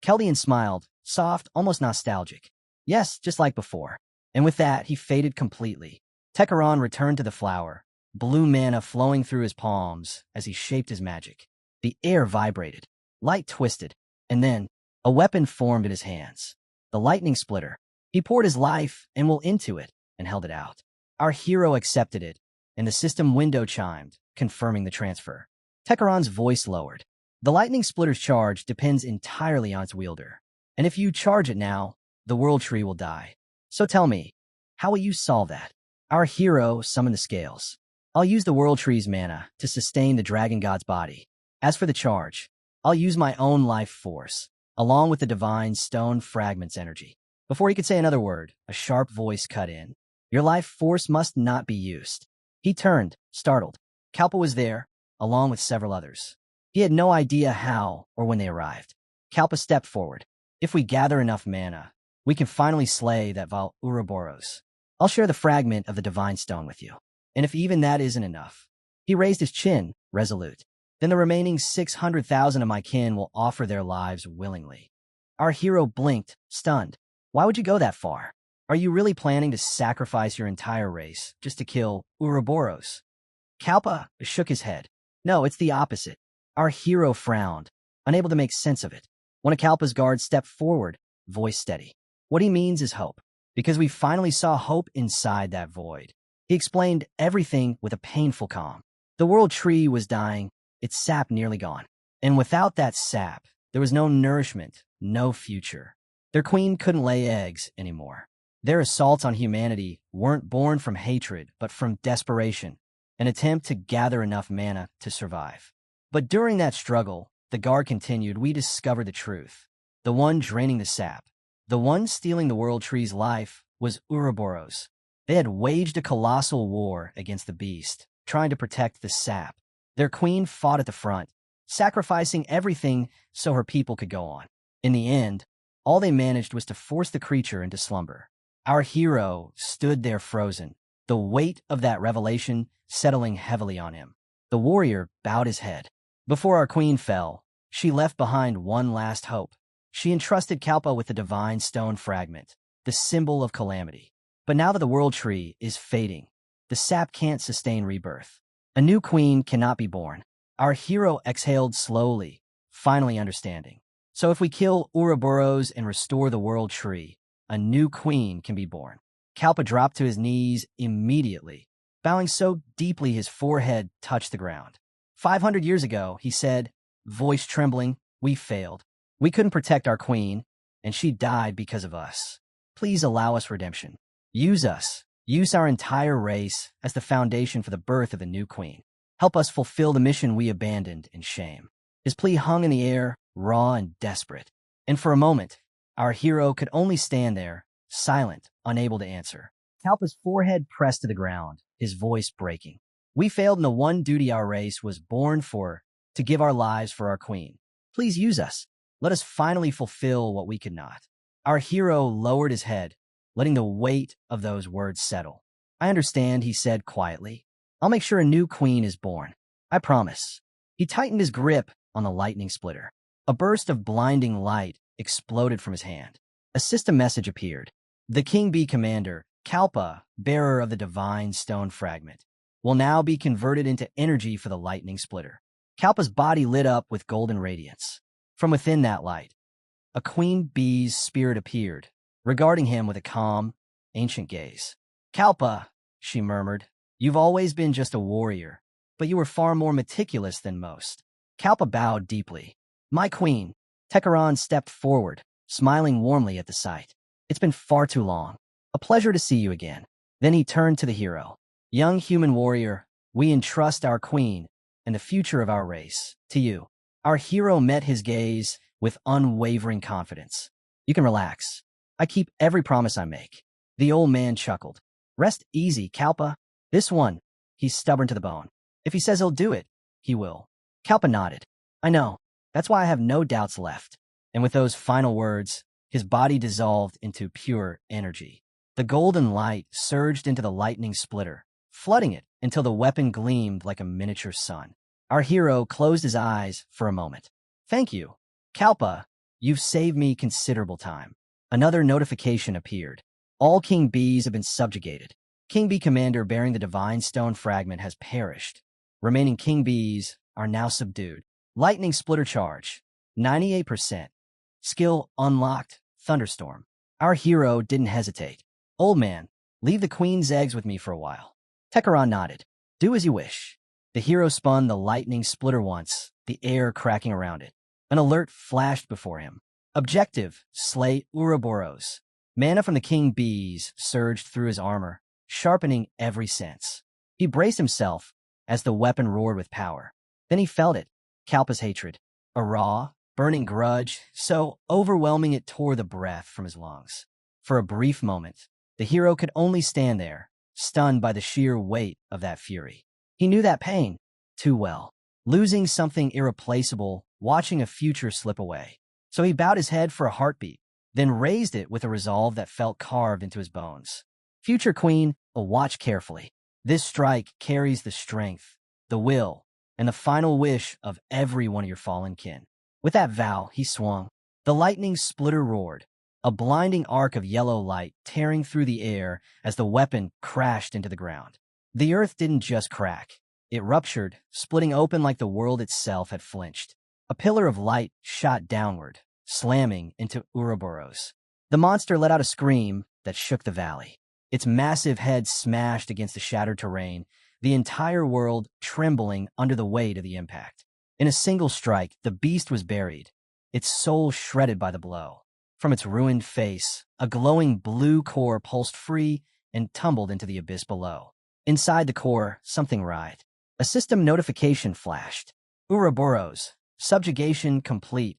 Keldian smiled, soft, almost nostalgic. Yes, just like before. And with that, he faded completely. Tekeron returned to the flower, blue mana flowing through his palms as he shaped his magic. The air vibrated, light twisted, and then a weapon formed in his hands. The lightning splitter. He poured his life and will into it and held it out. Our hero accepted it, and the system window chimed, confirming the transfer. Tekeron's voice lowered. The lightning splitter's charge depends entirely on its wielder. And if you charge it now, the world tree will die. So tell me, how will you solve that? Our hero summoned the scales. I'll use the world tree's mana to sustain the dragon god's body. As for the charge, I'll use my own life force, along with the divine stone fragment's energy. Before he could say another word, a sharp voice cut in. Your life force must not be used. He turned, startled. Kalpa was there, along with several others. He had no idea how or when they arrived. Kalpa stepped forward. If we gather enough mana, we can finally slay that Uroboros. I'll share the fragment of the divine stone with you. And if even that isn't enough. He raised his chin, resolute. Then the remaining 600,000 of my kin will offer their lives willingly. Our hero blinked, stunned. Why would you go that far? Are you really planning to sacrifice your entire race just to kill Uroboros? Kalpa shook his head. No, it's the opposite. Our hero frowned, unable to make sense of it. One of Kalpa's guards stepped forward, voice steady. What he means is hope. because we finally saw hope inside that void. He explained everything with a painful calm. The world tree was dying, its sap nearly gone. And without that sap, there was no nourishment, no future. Their queen couldn't lay eggs anymore. Their assaults on humanity weren't born from hatred, but from desperation, an attempt to gather enough mana to survive. But during that struggle, the guard continued. We discovered the truth. The one draining the sap, the one stealing the world tree's life, was Ouroboros. They had waged a colossal war against the beast, trying to protect the sap. Their queen fought at the front, sacrificing everything so her people could go on. In the end, all they managed was to force the creature into slumber. Our hero stood there frozen, the weight of that revelation settling heavily on him. The warrior bowed his head. Before our queen fell, she left behind one last hope. She entrusted Kalpa with the divine stone fragment, the symbol of calamity. But now that the world tree is fading, the sap can't sustain rebirth. A new queen cannot be born. Our hero exhaled slowly, finally understanding. So if we kill Ouroboros and restore the world tree, a new queen can be born. Kalpa dropped to his knees immediately, bowing so deeply his forehead touched the ground. 500 years ago, he said, voice trembling, we failed. We couldn't protect our queen, and she died because of us. Please allow us redemption. Use us. Use our entire race as the foundation for the birth of the new queen. Help us fulfill the mission we abandoned in shame. His plea hung in the air, raw and desperate. And for a moment, our hero could only stand there, silent, unable to answer. Kalpa's forehead pressed to the ground, his voice breaking. We failed in the one duty our race was born for, to give our lives for our queen. Please use us. Let us finally fulfill what we could not. Our hero lowered his head, letting the weight of those words settle. I understand, he said quietly. I'll make sure a new queen is born. I promise. He tightened his grip on the lightning splitter. A burst of blinding light exploded from his hand. A system message appeared. The King Bee commander, Kalpa, bearer of the divine stone fragment, will now be converted into energy for the lightning splitter. Kalpa's body lit up with golden radiance. From within that light, a queen bee's spirit appeared, regarding him with a calm, ancient gaze. Kalpa, she murmured, you've always been just a warrior, but you were far more meticulous than most. Kalpa bowed deeply. My queen. Tekaran stepped forward, smiling warmly at the sight. It's been far too long. A pleasure to see you again. Then he turned to the hero. Young human warrior, we entrust our queen and the future of our race to you. Our hero met his gaze with unwavering confidence. You can relax. I keep every promise I make. The old man chuckled. Rest easy, Kalpa. This one, he's stubborn to the bone. If he says he'll do it, he will. Kalpa nodded. I know. That's why I have no doubts left. And with those final words, his body dissolved into pure energy. The golden light surged into the lightning splitter, flooding it until the weapon gleamed like a miniature sun. Our hero closed his eyes for a moment. Thank you. Kalpa, you've saved me considerable time. Another notification appeared. All King Bees have been subjugated. King Bee commander bearing the divine stone fragment has perished. Remaining King Bees are now subdued. Lightning splitter charge, 98%. Skill unlocked, thunderstorm. Our hero didn't hesitate. Old man, leave the queen's eggs with me for a while. Tekaran nodded. Do as you wish. The hero spun the lightning splitter once, the air cracking around it. An alert flashed before him. Objective, slay Ouroboros. Mana from the King Bees surged through his armor, sharpening every sense. He braced himself as the weapon roared with power. Then he felt it, Kalpa's hatred. A raw, burning grudge, so overwhelming it tore the breath from his lungs. For a brief moment, the hero could only stand there, stunned by the sheer weight of that fury. He knew that pain too well. Losing something irreplaceable, watching a future slip away. So he bowed his head for a heartbeat, then raised it with a resolve that felt carved into his bones. Future Queen, watch carefully. This strike carries the strength, the will, and the final wish of every one of your fallen kin. With that vow, he swung. The lightning splitter roared, a blinding arc of yellow light tearing through the air as the weapon crashed into the ground. The earth didn't just crack. It ruptured, splitting open like the world itself had flinched. A pillar of light shot downward, slamming into Ouroboros. The monster let out a scream, that shook the valley. Its massive head smashed against the shattered terrain, the entire world trembling under the weight of the impact. In a single strike, the beast was buried, its soul shredded by the blow. From its ruined face, a glowing blue core pulsed free and tumbled into the abyss below. Inside the core, something writhed. A system notification flashed. Ouroboros, subjugation complete.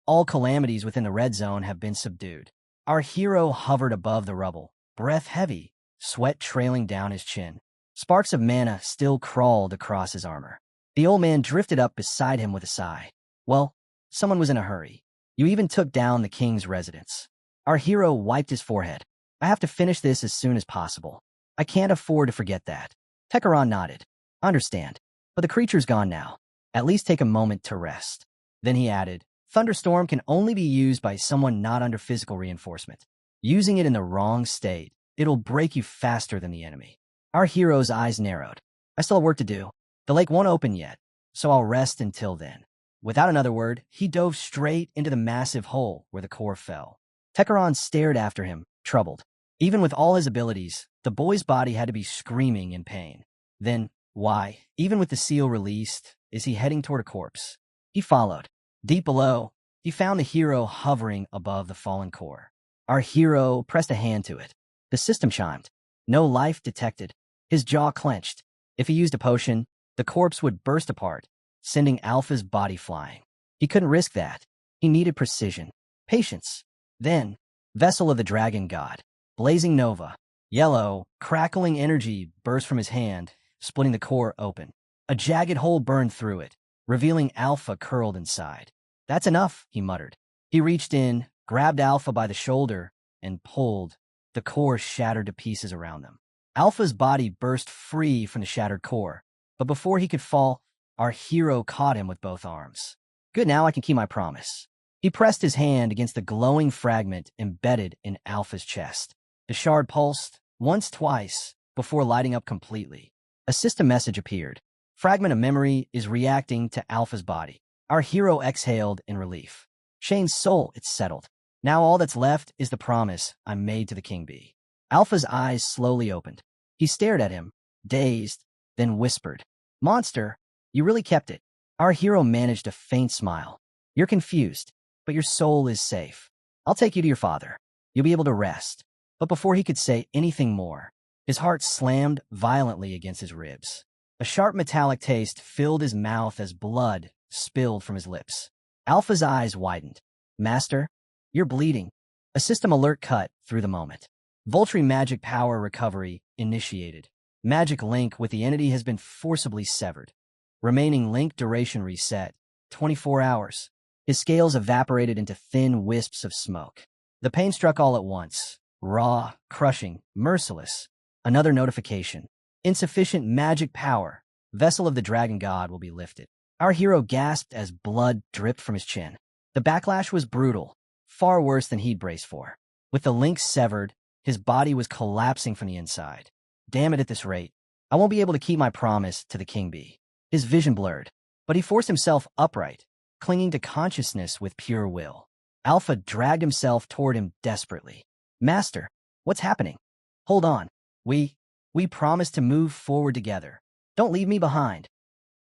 All calamities within the red zone have been subdued. Our hero hovered above the rubble, breath heavy, sweat trailing down his chin. Sparks of mana still crawled across his armor. The old man drifted up beside him with a sigh. Well, someone was in a hurry. You even took down the king's residence. Our hero wiped his forehead. I have to finish this as soon as possible. I can't afford to forget that. Tekaron nodded. Understand. But the creature's gone now. At least take a moment to rest. Then he added, Thunderstorm can only be used by someone not under physical reinforcement. Using it in the wrong state, it'll break you faster than the enemy. Our hero's eyes narrowed. I still have work to do. The lake won't open yet, so I'll rest until then. Without another word, he dove straight into the massive hole where the core fell. Tekaron stared after him, troubled. Even with all his abilities, the boy's body had to be screaming in pain. Then, why, even with the seal released, is he heading toward a corpse? He followed. Deep below, he found the hero hovering above the fallen core. Our hero pressed a hand to it. The system chimed. No life detected. His jaw clenched. If he used a potion, the corpse would burst apart, sending Alpha's body flying. He couldn't risk that. He needed precision. Patience. Then, Vessel of the Dragon God. Blazing nova. Yellow, crackling energy burst from his hand, splitting the core open. A jagged hole burned through it, revealing Alpha curled inside. That's enough, he muttered. He reached in, grabbed Alpha by the shoulder, and pulled. The core shattered to pieces around them. Alpha's body burst free from the shattered core, but before he could fall, our hero caught him with both arms. Good, now I can keep my promise. He pressed his hand against the glowing fragment embedded in Alpha's chest. The shard pulsed, twice, before lighting up completely. A system message appeared. Fragment of memory is reacting to Alpha's body. Our hero exhaled in relief. Shane's soul, it's settled. Now all that's left is the promise I made to the King Bee. Alpha's eyes slowly opened. He stared at him, dazed, then whispered, Monster, you really kept it. Our hero managed a faint smile. You're confused, but your soul is safe. I'll take you to your father. You'll be able to rest. But before he could say anything more, his heart slammed violently against his ribs. A sharp metallic taste filled his mouth as blood spilled from his lips. Alpha's eyes widened. Master, you're bleeding. A system alert cut through the moment. Voltry magic power recovery initiated. Magic link with the entity has been forcibly severed. Remaining link duration reset, 24 hours. His scales evaporated into thin wisps of smoke. The pain struck all at once. Raw, crushing, merciless. Another notification. Insufficient magic power. Vessel of the Dragon God will be lifted. Our hero gasped as blood dripped from his chin. The backlash was brutal, far worse than he'd braced for. With the link severed, his body was collapsing from the inside. Damn it, at this rate, I won't be able to keep my promise to the King Bee. His vision blurred, but he forced himself upright, clinging to consciousness with pure will. Alpha dragged himself toward him desperately. Master, what's happening? Hold on. We promised to move forward together. Don't leave me behind.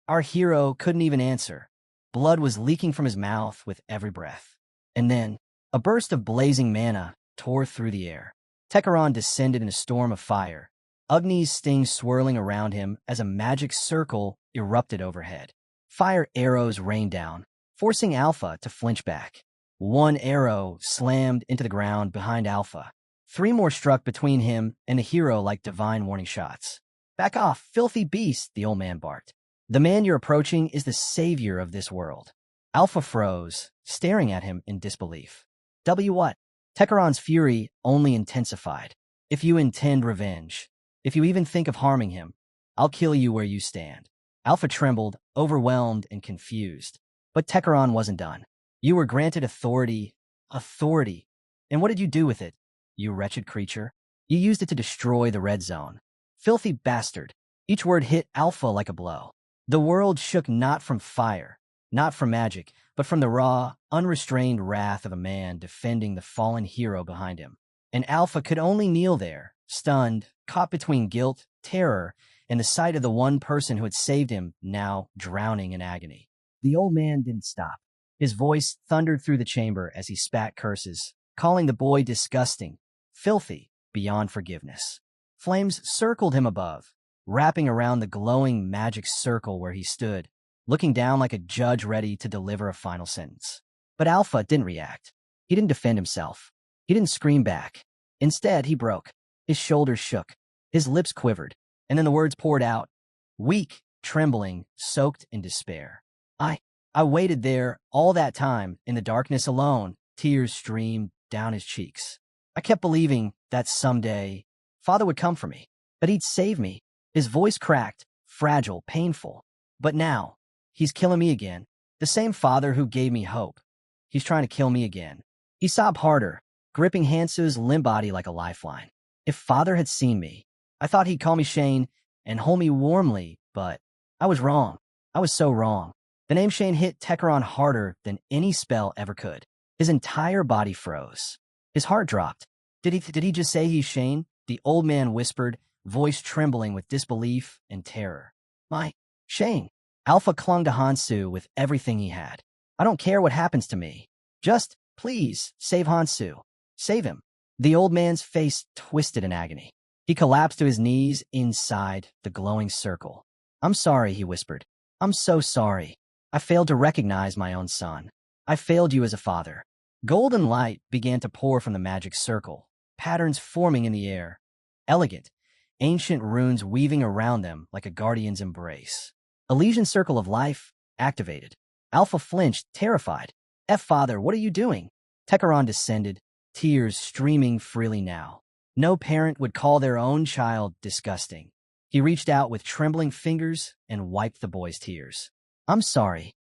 Our hero couldn't even answer. Blood was leaking from his mouth with every breath. And then, a burst of blazing mana tore through the air. Tekaron descended in a storm of fire, Agni's sting swirling around him as a magic circle erupted overhead. Fire arrows rained down, forcing Alpha to flinch back. One arrow slammed into the ground behind Alpha. 3 more struck between him and the hero like divine warning shots. Back off, filthy beast, the old man barked. The man you're approaching is the savior of this world. Alpha froze, staring at him in disbelief. What? Tekaron's fury only intensified. If you intend revenge, if you even think of harming him, I'll kill you where you stand. Alpha trembled, overwhelmed and confused. But Tekaron wasn't done. You were granted authority. Authority. And what did you do with it, you wretched creature? You used it to destroy the red zone. Filthy bastard. Each word hit Alpha like a blow. The world shook not from fire, not from magic, but from the raw, unrestrained wrath of a man defending the fallen hero behind him. and Alpha could only kneel there, stunned, caught between guilt, terror, and the sight of the one person who had saved him, now drowning in agony. The old man didn't stop. His voice thundered through the chamber as he spat curses, calling the boy disgusting, filthy, beyond forgiveness. Flames circled him above, wrapping around the glowing magic circle where he stood, looking down like a judge ready to deliver a final sentence. But Alpha didn't react. He didn't defend himself. He didn't scream back. Instead, he broke. His shoulders shook. His lips quivered. And then the words poured out, weak, trembling, soaked in despair. I waited there all that time in the darkness alone. Tears streamed down his cheeks. I kept believing that someday Father would come for me, that he'd save me. His voice cracked, fragile, painful. But now, he's killing me again. The same Father who gave me hope. He's trying to kill me again. He sobbed harder, gripping Hansu's limp body like a lifeline. If Father had seen me, I thought he'd call me Shane and hold me warmly, but I was wrong. I was so wrong. The name Shane hit Tekaron harder than any spell ever could. His entire body froze. His heart dropped. Did he just say he's Shane? The old man whispered, voice trembling with disbelief and terror. My Shane. Alpha clung to Hansu with everything he had. I don't care what happens to me. Just, please, save Hansu. Save him. The old man's face twisted in agony. He collapsed to his knees inside the glowing circle. I'm sorry, he whispered. I'm so sorry. I failed to recognize my own son. I failed you as a father. Golden light began to pour from the magic circle, patterns forming in the air. Elegant, ancient runes weaving around them like a guardian's embrace. Elysian circle of life activated. Alpha flinched, terrified. Father, what are you doing? Tekaron descended, tears streaming freely now. No parent would call their own child disgusting. He reached out with trembling fingers and wiped the boy's tears. I'm sorry,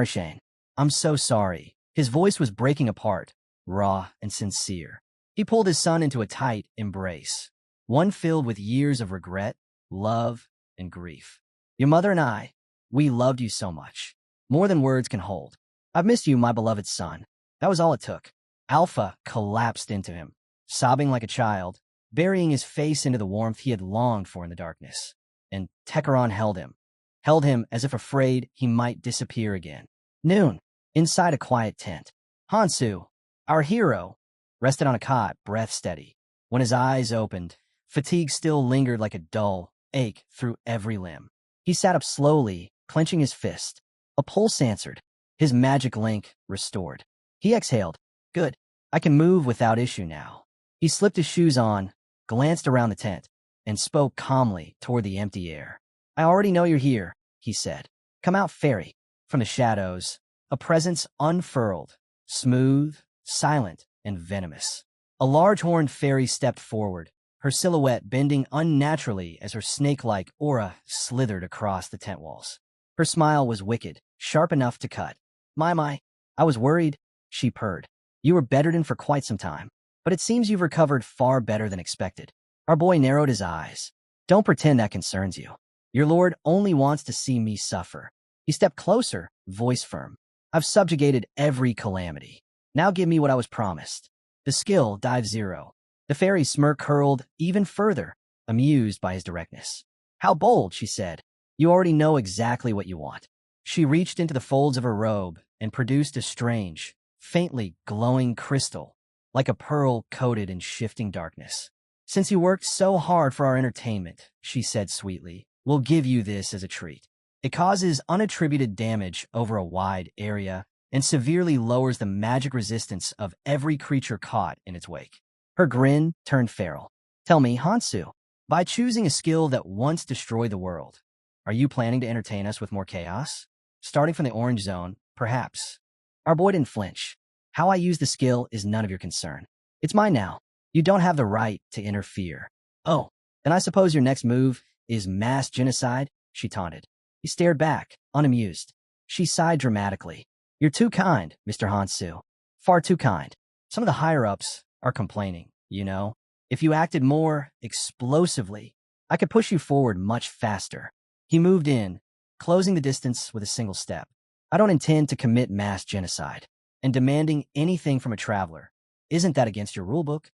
Shane. I'm so sorry. His voice was breaking apart, raw and sincere. He pulled his son into a tight embrace, one filled with years of regret, love, and grief. Your mother and I, we loved you so much. More than words can hold. I've missed you, my beloved son. That was all it took. Alpha collapsed into him, sobbing like a child, burying his face into the warmth he had longed for in the darkness. And Tekaron held him as if afraid he might disappear again. Noon, inside a quiet tent. Hansu, our hero, rested on a cot, breath steady. When his eyes opened, fatigue still lingered like a dull ache through every limb. He sat up slowly, clenching his fist. A pulse answered, his magic link restored. He exhaled. Good. I can move without issue now. He slipped his shoes on, glanced around the tent, and spoke calmly toward the empty air. I already know you're here, he said. Come out, fairy. From the shadows, a presence unfurled, smooth, silent, and venomous. A large-horned fairy stepped forward, her silhouette bending unnaturally as her snake-like aura slithered across the tent walls. Her smile was wicked, sharp enough to cut. My, I was worried, she purred. You were bedridden for quite some time, but it seems you've recovered far better than expected. Our boy narrowed his eyes. Don't pretend that concerns you. Your lord only wants to see me suffer. He stepped closer, voice firm. I've subjugated every calamity. Now give me what I was promised. The skill, dive 0. The fairy's smirk curled even further, amused by his directness. How bold, she said. You already know exactly what you want. She reached into the folds of her robe and produced a strange, faintly glowing crystal, like a pearl coated in shifting darkness. Since you worked so hard for our entertainment, she said sweetly, we'll give you this as a treat. It causes unattributed damage over a wide area and severely lowers the magic resistance of every creature caught in its wake. Her grin turned feral. Tell me, Hansu, by choosing a skill that once destroyed the world, are you planning to entertain us with more chaos? Starting from the orange zone, perhaps. Our boy didn't flinch. How I use the skill is none of your concern. It's mine now. You don't have the right to interfere. Oh, then I suppose your next move is mass genocide? She taunted. He stared back, unamused. She sighed dramatically. You're too kind, Mr. Hansu. Far too kind. Some of the higher-ups are complaining, you know. If you acted more explosively, I could push you forward much faster. He moved in, closing the distance with a single step. I don't intend to commit mass genocide, and demanding anything from a traveler. Isn't that against your rulebook?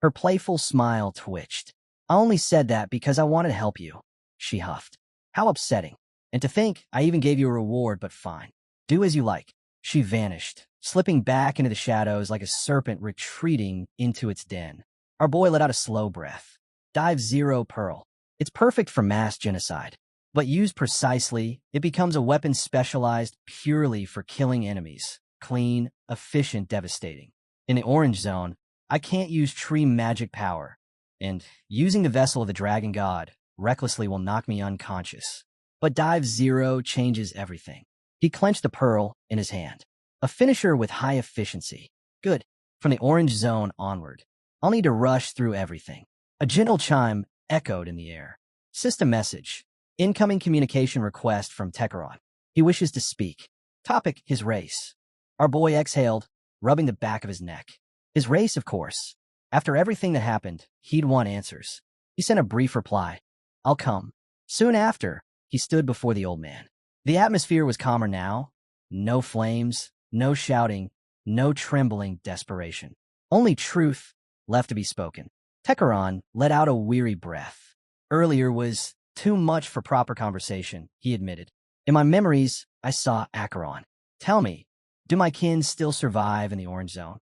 Her playful smile twitched. I only said that because I wanted to help you, she huffed. How upsetting. And to think I even gave you a reward, but fine. Do as you like. She vanished, slipping back into the shadows like a serpent retreating into its den. Our boy let out a slow breath. Dive Zero Pearl. It's perfect for mass genocide. But used precisely, it becomes a weapon specialized purely for killing enemies. Clean, efficient, devastating. In the Orange Zone, I can't use tree magic power, and using the vessel of the Dragon God recklessly will knock me unconscious. But Dive Zero changes everything. He clenched the pearl in his hand. A finisher with high efficiency. Good. From the Orange Zone onward, I'll need to rush through everything. A gentle chime echoed in the air. System message. Incoming communication request from Tekeron. He wishes to speak. Topic, his race. Our boy exhaled, rubbing the back of his neck. His race, of course. After everything that happened, he'd want answers. He sent a brief reply. I'll come. Soon after, he stood before the old man. The atmosphere was calmer now. No flames, no shouting, no trembling desperation. Only truth left to be spoken. Tekeron let out a weary breath. Earlier was too much for proper conversation, he admitted. In my memories, I saw Acheron. Tell me, do my kin still survive in the Orange Zone?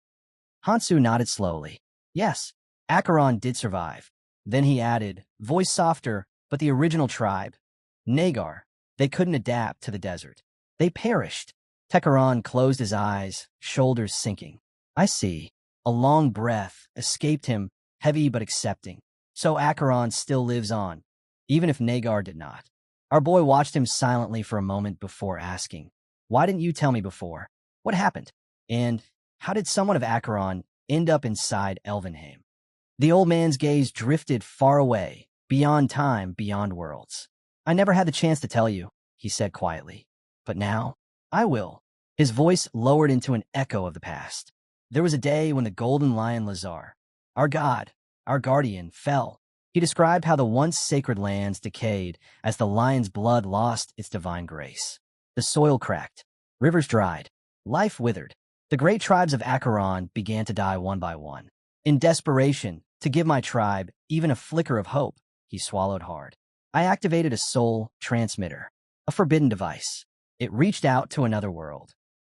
Hansu nodded slowly. Yes, Acheron did survive. Then he added, voice softer, but the original tribe, Nagar, they couldn't adapt to the desert. They perished. Tekeron closed his eyes, shoulders sinking. I see. A long breath escaped him, heavy but accepting. So Acheron still lives on, even if Nagar did not. Our boy watched him silently for a moment before asking, why didn't you tell me before? What happened? And how did someone of Acheron end up inside Elvenheim? The old man's gaze drifted far away, beyond time, beyond worlds. I never had the chance to tell you, he said quietly. But now, I will. His voice lowered into an echo of the past. There was a day when the golden lion Lazar, our god, our guardian, fell. He described how the once sacred lands decayed as the lion's blood lost its divine grace. The soil cracked, rivers dried, life withered. The great tribes of Acheron began to die one by one. In desperation, to give my tribe even a flicker of hope, he swallowed hard. I activated a soul transmitter, a forbidden device. It reached out to another world,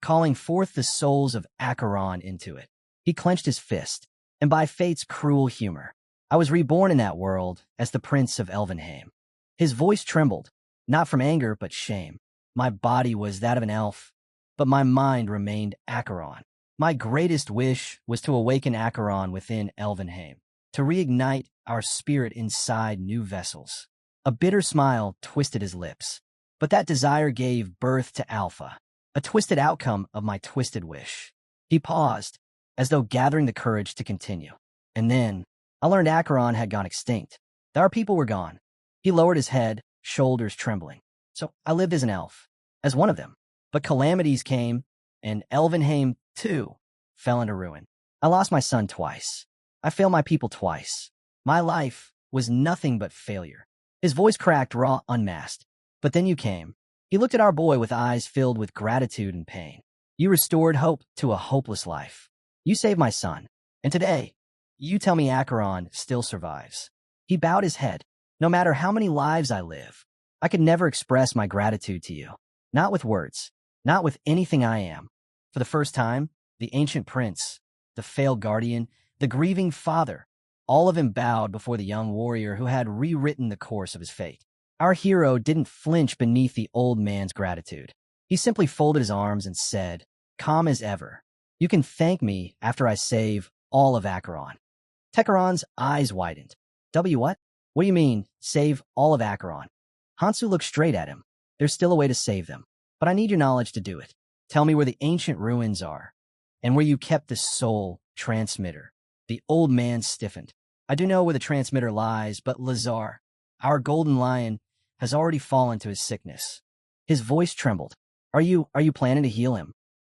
calling forth the souls of Acheron into it. He clenched his fist, and by fate's cruel humor, I was reborn in that world as the Prince of Elvenheim. His voice trembled, not from anger but shame. My body was that of an elf, but my mind remained Acheron. My greatest wish was to awaken Acheron within Elvenheim, to reignite our spirit inside new vessels. A bitter smile twisted his lips, but that desire gave birth to Alpha, a twisted outcome of my twisted wish. He paused, as though gathering the courage to continue. And then, I learned Acheron had gone extinct, that our people were gone. He lowered his head, shoulders trembling. So I lived as an elf, as one of them. But calamities came, and Elvenheim, too, fell into ruin. I lost my son twice. I failed my people twice. My life was nothing but failure. His voice cracked, raw, unmasked. But then you came. He looked at our boy with eyes filled with gratitude and pain. You restored hope to a hopeless life. You saved my son. And today, you tell me Acheron still survives. He bowed his head. No matter how many lives I live, I could never express my gratitude to you. Not with words. Not with anything I am. For the first time, the ancient prince, the failed guardian, the grieving father, all of them bowed before the young warrior who had rewritten the course of his fate. Our hero didn't flinch beneath the old man's gratitude. He simply folded his arms and said, calm as ever, you can thank me after I save all of Acheron. Tekeron's eyes widened. What? What do you mean, save all of Acheron? Hansu looked straight at him. There's still a way to save them, but I need your knowledge to do it. Tell me where the ancient ruins are, and where you kept the soul transmitter. The old man stiffened. I do know where the transmitter lies, but Lazar, our golden lion, has already fallen to his sickness. His voice trembled. Are you planning to heal him?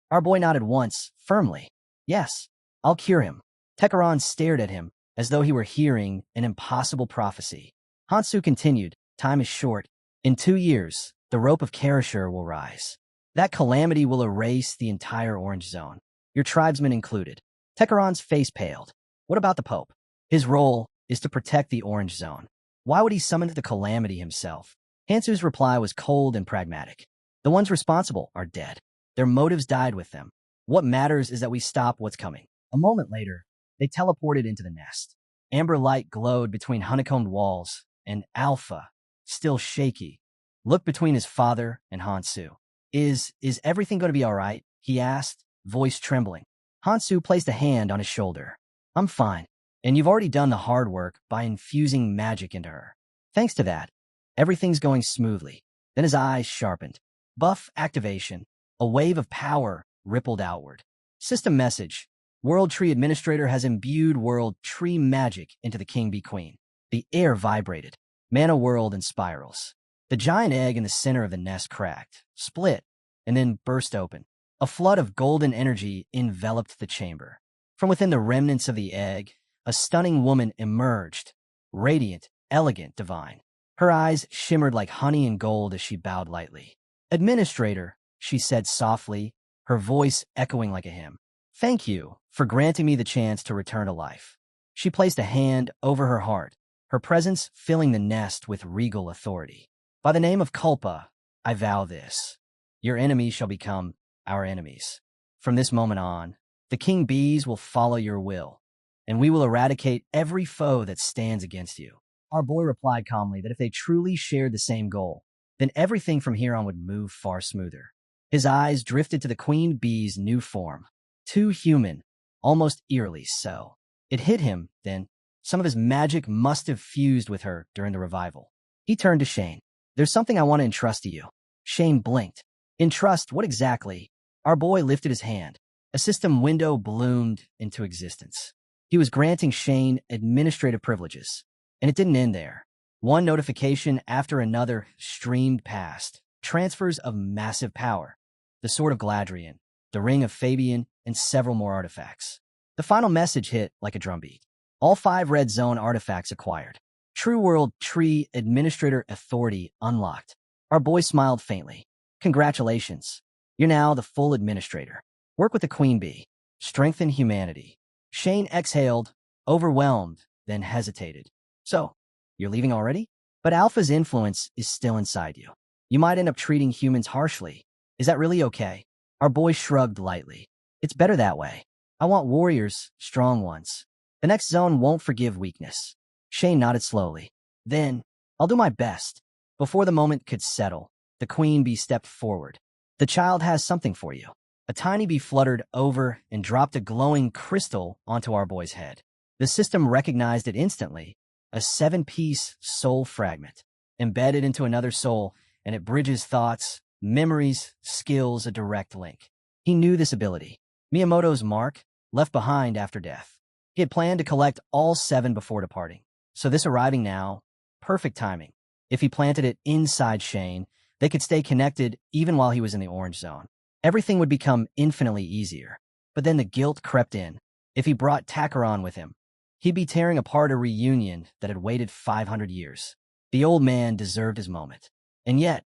Our boy nodded once, firmly. Yes, I'll cure him. Tekeron stared at him, as though he were hearing an impossible prophecy. Hansu continued, time is short. In 2 years, the rope of Karashur will rise. That calamity will erase the entire Orange Zone, your tribesmen included. Tekeron's face paled. What about the Pope? His role is to protect the Orange Zone. Why would he summon the calamity himself? Hansu's reply was cold and pragmatic. The ones responsible are dead. Their motives died with them. What matters is that we stop what's coming. A moment later, they teleported into the nest. Amber light glowed between honeycombed walls, and Alpha, still shaky, looked between his father and Hansu. Is everything going to be all right? He asked, voice trembling. Hansu placed a hand on his shoulder. I'm fine, and you've already done the hard work by infusing magic into her. Thanks to that, everything's going smoothly. Then his eyes sharpened. Buff activation. A wave of power rippled outward. System message. World Tree Administrator has imbued World Tree magic into the King Bee Queen. The air vibrated. Mana whirled in spirals. The giant egg in the center of the nest cracked, split, and then burst open. A flood of golden energy enveloped the chamber. From within the remnants of the egg, a stunning woman emerged, radiant, elegant, divine. Her eyes shimmered like honey and gold as she bowed lightly. Administrator, she said softly, her voice echoing like a hymn. Thank you for granting me the chance to return to life. She placed a hand over her heart, her presence filling the nest with regal authority. By the name of Culpa, I vow this. Your enemies shall become our enemies. From this moment on, the king bees will follow your will, and we will eradicate every foe that stands against you. Our boy replied calmly that if they truly shared the same goal, then everything from here on would move far smoother. His eyes drifted to the queen bee's new form. Too human, almost eerily so. It hit him, then. Some of his magic must have fused with her during the revival. He turned to Shane. There's something I want to entrust to you. Shane blinked. Entrust, what exactly? Our boy lifted his hand. A system window bloomed into existence. He was granting Shane administrative privileges. And it didn't end there. One notification after another streamed past. Transfers of massive power. The Sword of Gladrian, the Ring of Fabian, and several more artifacts. The final message hit like a drumbeat. All 5 Red Zone artifacts acquired. True World Tree Administrator Authority unlocked. Our boy smiled faintly. Congratulations. You're now the full administrator. Work with the Queen Bee. Strengthen humanity. Shane exhaled, overwhelmed, then hesitated. So, you're leaving already? But Alpha's influence is still inside you. You might end up treating humans harshly. Is that really okay? Our boy shrugged lightly. It's better that way. I want warriors, strong ones. The next zone won't forgive weakness. Shane nodded slowly. Then, I'll do my best. Before the moment could settle, the queen bee stepped forward. The child has something for you. A tiny bee fluttered over and dropped a glowing crystal onto our boy's head. The system recognized it instantly. A 7-piece soul fragment, embedded into another soul, and it bridges thoughts, memories, skills, a direct link. He knew this ability. Miyamoto's mark, left behind after death. He had planned to collect all 7 before departing. So this arriving now, perfect timing. If he planted it inside Shane, they could stay connected even while he was in the Orange Zone. Everything would become infinitely easier. But then the guilt crept in. If he brought Takaron with him, he'd be tearing apart a reunion that had waited 500 years. The old man deserved his moment. And yet,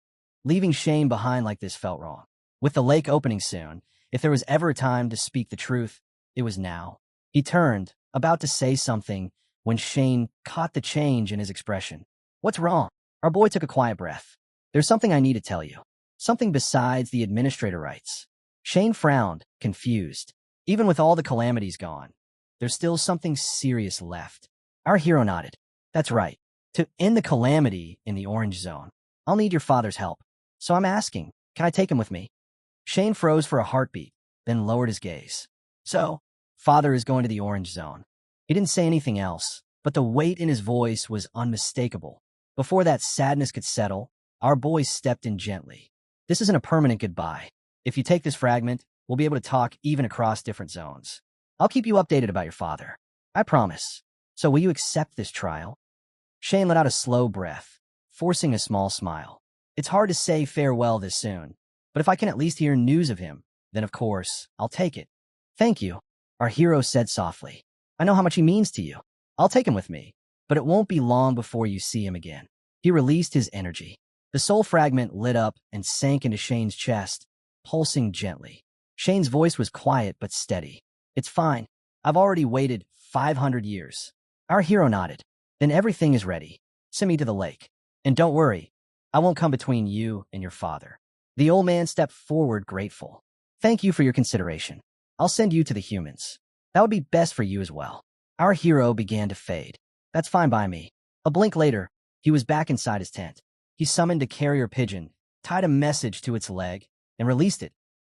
leaving Shane behind like this felt wrong. With the lake opening soon, if there was ever a time to speak the truth, it was now. He turned, about to say something, when Shane caught the change in his expression. What's wrong? Our boy took a quiet breath. There's something I need to tell you. Something besides the administrator rights. Shane frowned, confused. Even with all the calamities gone, there's still something serious left. Our hero nodded. That's right. To end the calamity in the Orange Zone, I'll need your father's help. So I'm asking, can I take him with me? Shane froze for a heartbeat, then lowered his gaze. So, father is going to the Orange Zone. He didn't say anything else, but the weight in his voice was unmistakable. Before that sadness could settle, our boy stepped in gently. This isn't a permanent goodbye. If you take this fragment, we'll be able to talk even across different zones. I'll keep you updated about your father. I promise. So will you accept this trial? Shane let out a slow breath, forcing a small smile. It's hard to say farewell this soon, but if I can at least hear news of him, then of course, I'll take it. Thank you, our hero said softly. I know how much he means to you. I'll take him with me, but it won't be long before you see him again. He released his energy. The soul fragment lit up and sank into Shane's chest, pulsing gently. Shane's voice was quiet but steady. It's fine. I've already waited 500 years. Our hero nodded. Then everything is ready. Send me to the lake. And don't worry, I won't come between you and your father. The old man stepped forward grateful. Thank you for your consideration. I'll send you to the humans. That would be best for you as well. Our hero began to fade. That's fine by me. A blink later, he was back inside his tent. He summoned a carrier pigeon, tied a message to its leg, and released it.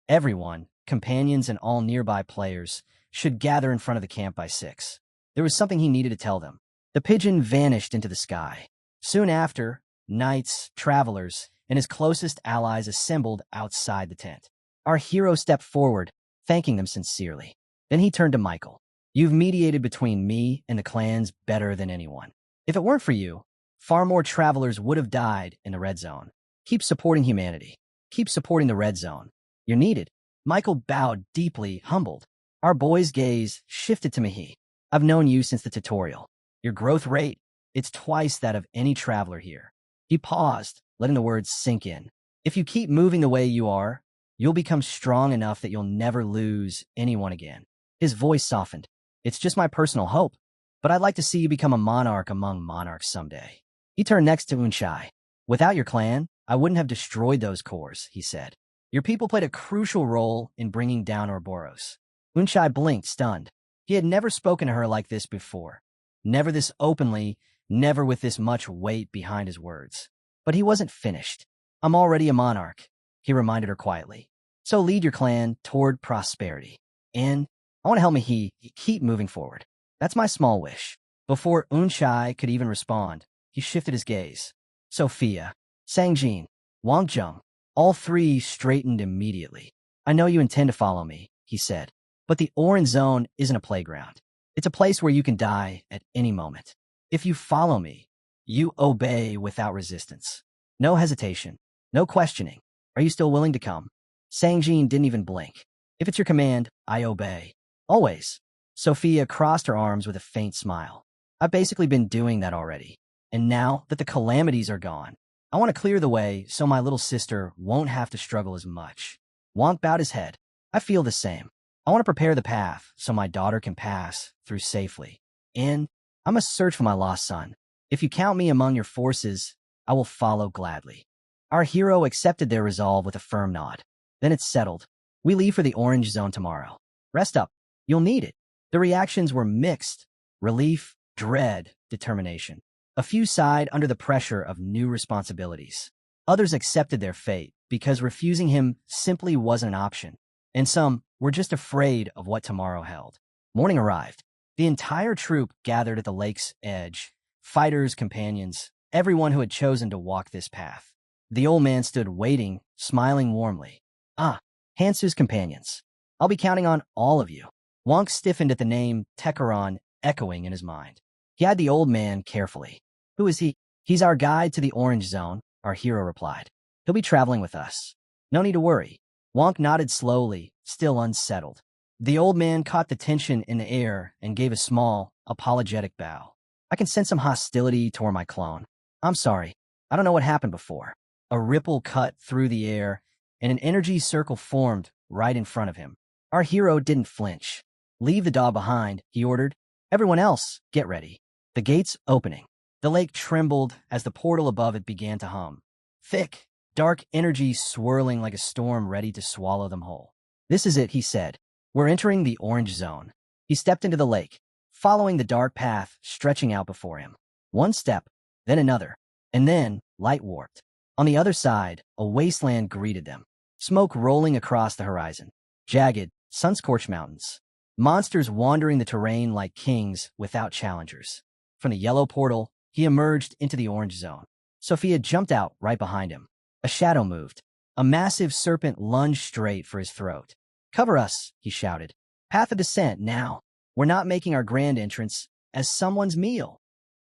Everyone, companions and all nearby players, should gather in front of the camp by 6. There was something he needed to tell them. The pigeon vanished into the sky. Soon after, knights, travelers, and his closest allies assembled outside the tent. Our hero stepped forward, thanking them sincerely. Then he turned to Michael. You've mediated between me and the clans better than anyone. If it weren't for you, far more travelers would have died in the red zone. Keep supporting humanity. Keep supporting the red zone. You're needed. Michael bowed deeply, humbled. Our boy's gaze shifted to Mahi. I've known you since the tutorial. Your growth rate, it's twice that of any traveler here. He paused, letting the words sink in. If you keep moving the way you are, you'll become strong enough that you'll never lose anyone again. His voice softened. It's just my personal hope, but I'd like to see you become a monarch among monarchs someday. He turned next to Unshai. Without your clan, I wouldn't have destroyed those cores, he said. Your people played a crucial role in bringing down Ouroboros. Unshai blinked, stunned. He had never spoken to her like this before. Never this openly, never with this much weight behind his words. But he wasn't finished. I'm already a monarch, he reminded her quietly. So lead your clan toward prosperity. And I want to help Mahi keep moving forward. That's my small wish. Before Unshai could even respond, he shifted his gaze. Sophia, Sangjin, Wang Zheng, all three straightened immediately. I know you intend to follow me, he said. But the Orange Zone isn't a playground. It's a place where you can die at any moment. If you follow me, you obey without resistance. No hesitation, no questioning. Are you still willing to come? Sangjin didn't even blink. If it's your command, I obey. Always. Sophia crossed her arms with a faint smile. I've basically been doing that already. And now that the calamities are gone, I want to clear the way so my little sister won't have to struggle as much. Wonk bowed his head. I feel the same. I want to prepare the path so my daughter can pass through safely. And I must search for my lost son. If you count me among your forces, I will follow gladly. Our hero accepted their resolve with a firm nod. Then it's settled. We leave for the Orange Zone tomorrow. Rest up. You'll need it. The reactions were mixed. Relief, dread, determination. A few sighed under the pressure of new responsibilities. Others accepted their fate because refusing him simply wasn't an option. And some were just afraid of what tomorrow held. Morning arrived. The entire troop gathered at the lake's edge. Fighters, companions, everyone who had chosen to walk this path. The old man stood waiting, smiling warmly. Ah, Hansu's companions. I'll be counting on all of you. Wonk stiffened at the name Tekaron echoing in his mind. He eyed the old man carefully. Who is he? He's our guide to the Orange Zone, our hero replied. He'll be traveling with us. No need to worry. Wonk nodded slowly, still unsettled. The old man caught the tension in the air and gave a small, apologetic bow. I can sense some hostility toward my clone. I'm sorry. I don't know what happened before. A ripple cut through the air, and an energy circle formed right in front of him. Our hero didn't flinch. Leave the dog behind, he ordered. Everyone else, get ready. The gates opening. The lake trembled as the portal above it began to hum. Thick, dark energy swirling like a storm ready to swallow them whole. This is it, he said. We're entering the Orange Zone. He stepped into the lake, following the dark path stretching out before him. One step, then another, and then light warped. On the other side, a wasteland greeted them. Smoke rolling across the horizon. Jagged, sun-scorched mountains. Monsters wandering the terrain like kings without challengers. From the yellow portal, he emerged into the Orange Zone. Sophia jumped out right behind him. A shadow moved. A massive serpent lunged straight for his throat. Cover us, he shouted. Path of descent now. We're not making our grand entrance as someone's meal.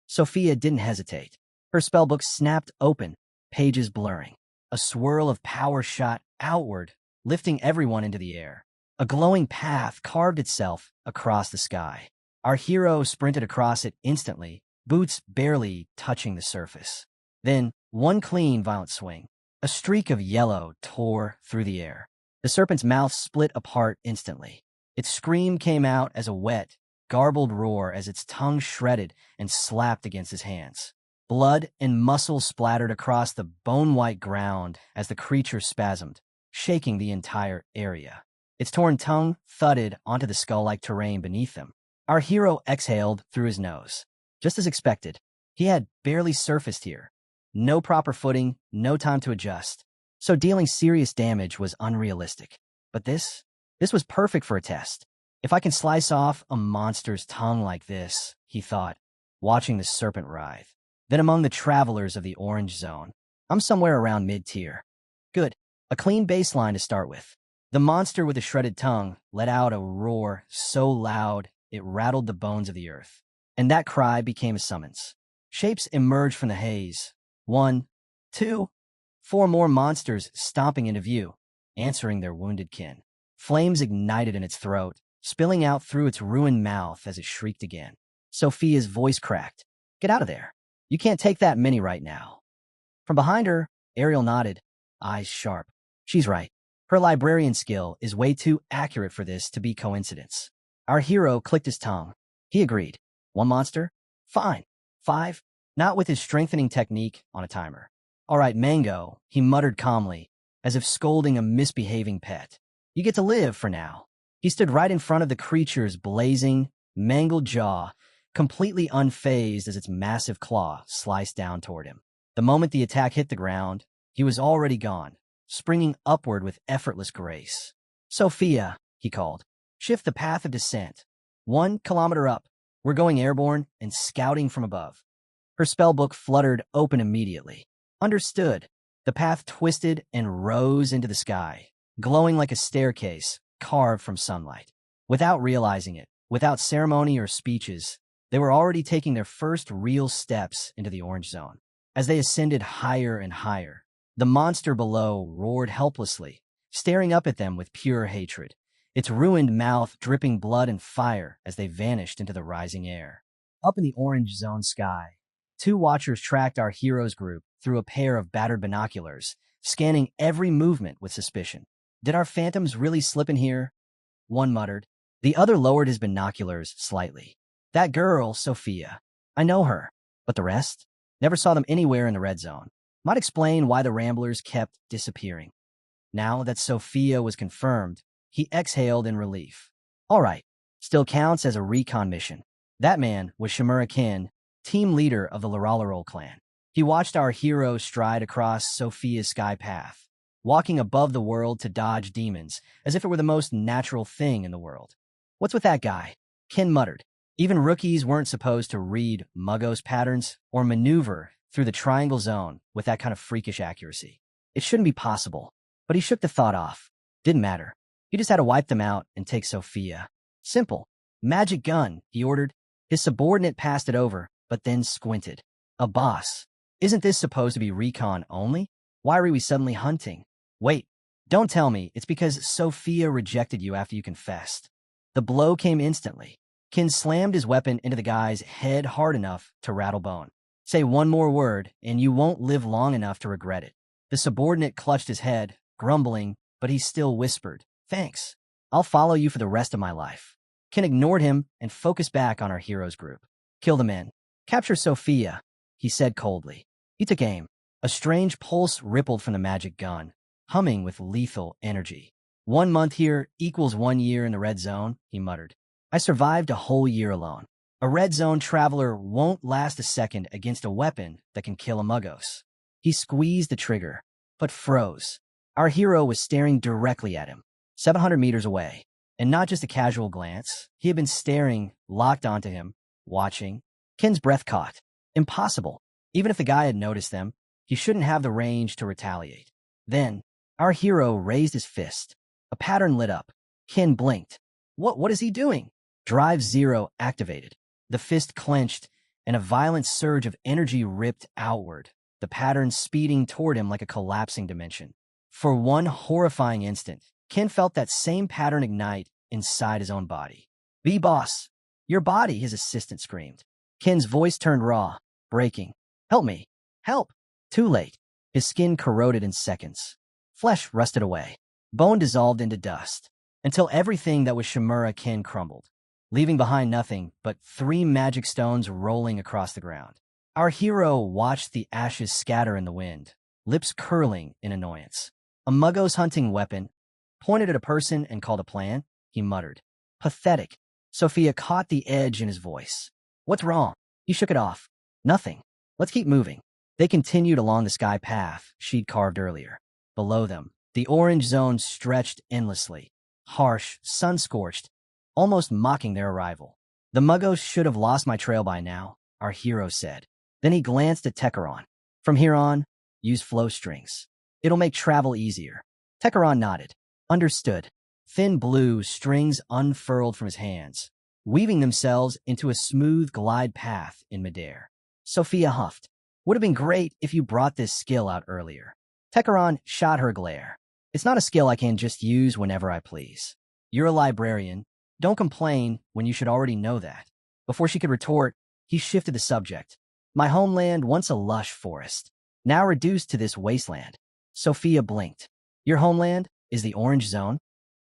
Sophia didn't hesitate. Her spellbook snapped open, pages blurring. A swirl of power shot outward, lifting everyone into the air. A glowing path carved itself across the sky. Our hero sprinted across it instantly, boots barely touching the surface. Then, one clean, violent swing. A streak of yellow tore through the air. The serpent's mouth split apart instantly. Its scream came out as a wet, garbled roar as its tongue shredded and slapped against his hands. Blood and muscle splattered across the bone-white ground as the creature spasmed, shaking the entire area. Its torn tongue thudded onto the skull-like terrain beneath them. Our hero exhaled through his nose. Just as expected, he had barely surfaced here. No proper footing, no time to adjust. So dealing serious damage was unrealistic. But this was perfect for a test. If I can slice off a monster's tongue like this, he thought, watching the serpent writhe. Then among the travelers of the orange zone, I'm somewhere around mid-tier. Good. A clean baseline to start with. The monster with the shredded tongue let out a roar so loud it rattled the bones of the earth. And that cry became a summons. Shapes emerged from the haze. 1, 2, 4 more monsters stomping into view, answering their wounded kin. Flames ignited in its throat, spilling out through its ruined mouth as it shrieked again. Sophia's voice cracked. Get out of there. You can't take that many right now. From behind her, Ariel nodded, eyes sharp. She's right. Her librarian skill is way too accurate for this to be coincidence. Our hero clicked his tongue. He agreed. 1 monster? Fine. 5? Not with his strengthening technique on a timer. All right, Mango, he muttered calmly, as if scolding a misbehaving pet. You get to live for now. He stood right in front of the creature's blazing, mangled jaw, completely unfazed as its massive claw sliced down toward him. The moment the attack hit the ground, he was already gone, springing upward with effortless grace. Sophia, he called, shift the path of descent. 1 kilometer up. We're going airborne and scouting from above. Her spellbook fluttered open immediately. Understood. The path twisted and rose into the sky, glowing like a staircase carved from sunlight. Without realizing it, without ceremony or speeches, they were already taking their first real steps into the orange zone. As they ascended higher and higher, the monster below roared helplessly, staring up at them with pure hatred, its ruined mouth dripping blood and fire as they vanished into the rising air. Up in the orange zone sky, 2 watchers tracked our hero's group through a pair of battered binoculars, scanning every movement with suspicion. Did our phantoms really slip in here? One muttered. The other lowered his binoculars slightly. That girl, Sophia. I know her. But the rest? Never saw them anywhere in the red zone. Might explain why the ramblers kept disappearing. Now that Sophia was confirmed, he exhaled in relief. All right, still counts as a recon mission. That man was Shimura Kin, team leader of the Laralaral clan. He watched our hero stride across Sophia's sky path, walking above the world to dodge demons as if it were the most natural thing in the world. What's with that guy? Kin muttered. Even rookies weren't supposed to read Mugos patterns or maneuver through the triangle zone with that kind of freakish accuracy. It shouldn't be possible, but he shook the thought off. Didn't matter. He just had to wipe them out and take Sophia. Simple. Magic gun, he ordered. His subordinate passed it over, but then squinted. A boss. Isn't this supposed to be recon only? Why are we suddenly hunting? Wait, don't tell me it's because Sophia rejected you after you confessed. The blow came instantly. Kin slammed his weapon into the guy's head hard enough to rattle bone. Say one more word, and you won't live long enough to regret it. The subordinate clutched his head, grumbling, but he still whispered, Thanks. I'll follow you for the rest of my life. Kin ignored him and focused back on our hero's group. Kill the men. Capture Sophia, he said coldly. He took aim. A strange pulse rippled from the magic gun, humming with lethal energy. 1 month here equals 1 year in the red zone, he muttered. I survived a whole year alone. A red zone traveler won't last a second against a weapon that can kill a Mugos. He squeezed the trigger, but froze. Our hero was staring directly at him, 700 meters away. And not just a casual glance. He had been staring, locked onto him, watching. Kin's breath caught. Impossible. Even if the guy had noticed them, he shouldn't have the range to retaliate. Then, our hero raised his fist. A pattern lit up. Kin blinked. What is he doing? Drive 0 activated. The fist clenched, and a violent surge of energy ripped outward, the pattern speeding toward him like a collapsing dimension. For one horrifying instant, Kin felt that same pattern ignite inside his own body. Be boss. Your body, his assistant screamed. Kin's voice turned raw, breaking. Help me. Help. Too late. His skin corroded in seconds. Flesh rusted away. Bone dissolved into dust, until everything that was Shimura Kin crumbled. leaving behind nothing but 3 magic stones rolling across the ground. Our hero watched the ashes scatter in the wind, lips curling in annoyance. A muggo's hunting weapon, pointed at a person and called a plan, he muttered. Pathetic. Sophia caught the edge in his voice. What's wrong? He shook it off. Nothing. Let's keep moving. They continued along the sky path she'd carved earlier. Below them, the orange zone stretched endlessly, harsh, sun-scorched, almost mocking their arrival. The muggos should have lost my trail by now, our hero said. Then he glanced at Tekaron. From here on, use flow strings. It'll make travel easier. Tekaron nodded. Understood. Thin blue strings unfurled from his hands, weaving themselves into a smooth glide path in midair. Sophia huffed. Would have been great if you brought this skill out earlier. Tekaron shot her a glare. It's not a skill I can just use whenever I please. You're a librarian. Don't complain when you should already know that. Before she could retort, he shifted the subject. My homeland, once a lush forest, now reduced to this wasteland. Sophia blinked. Your homeland is the orange zone?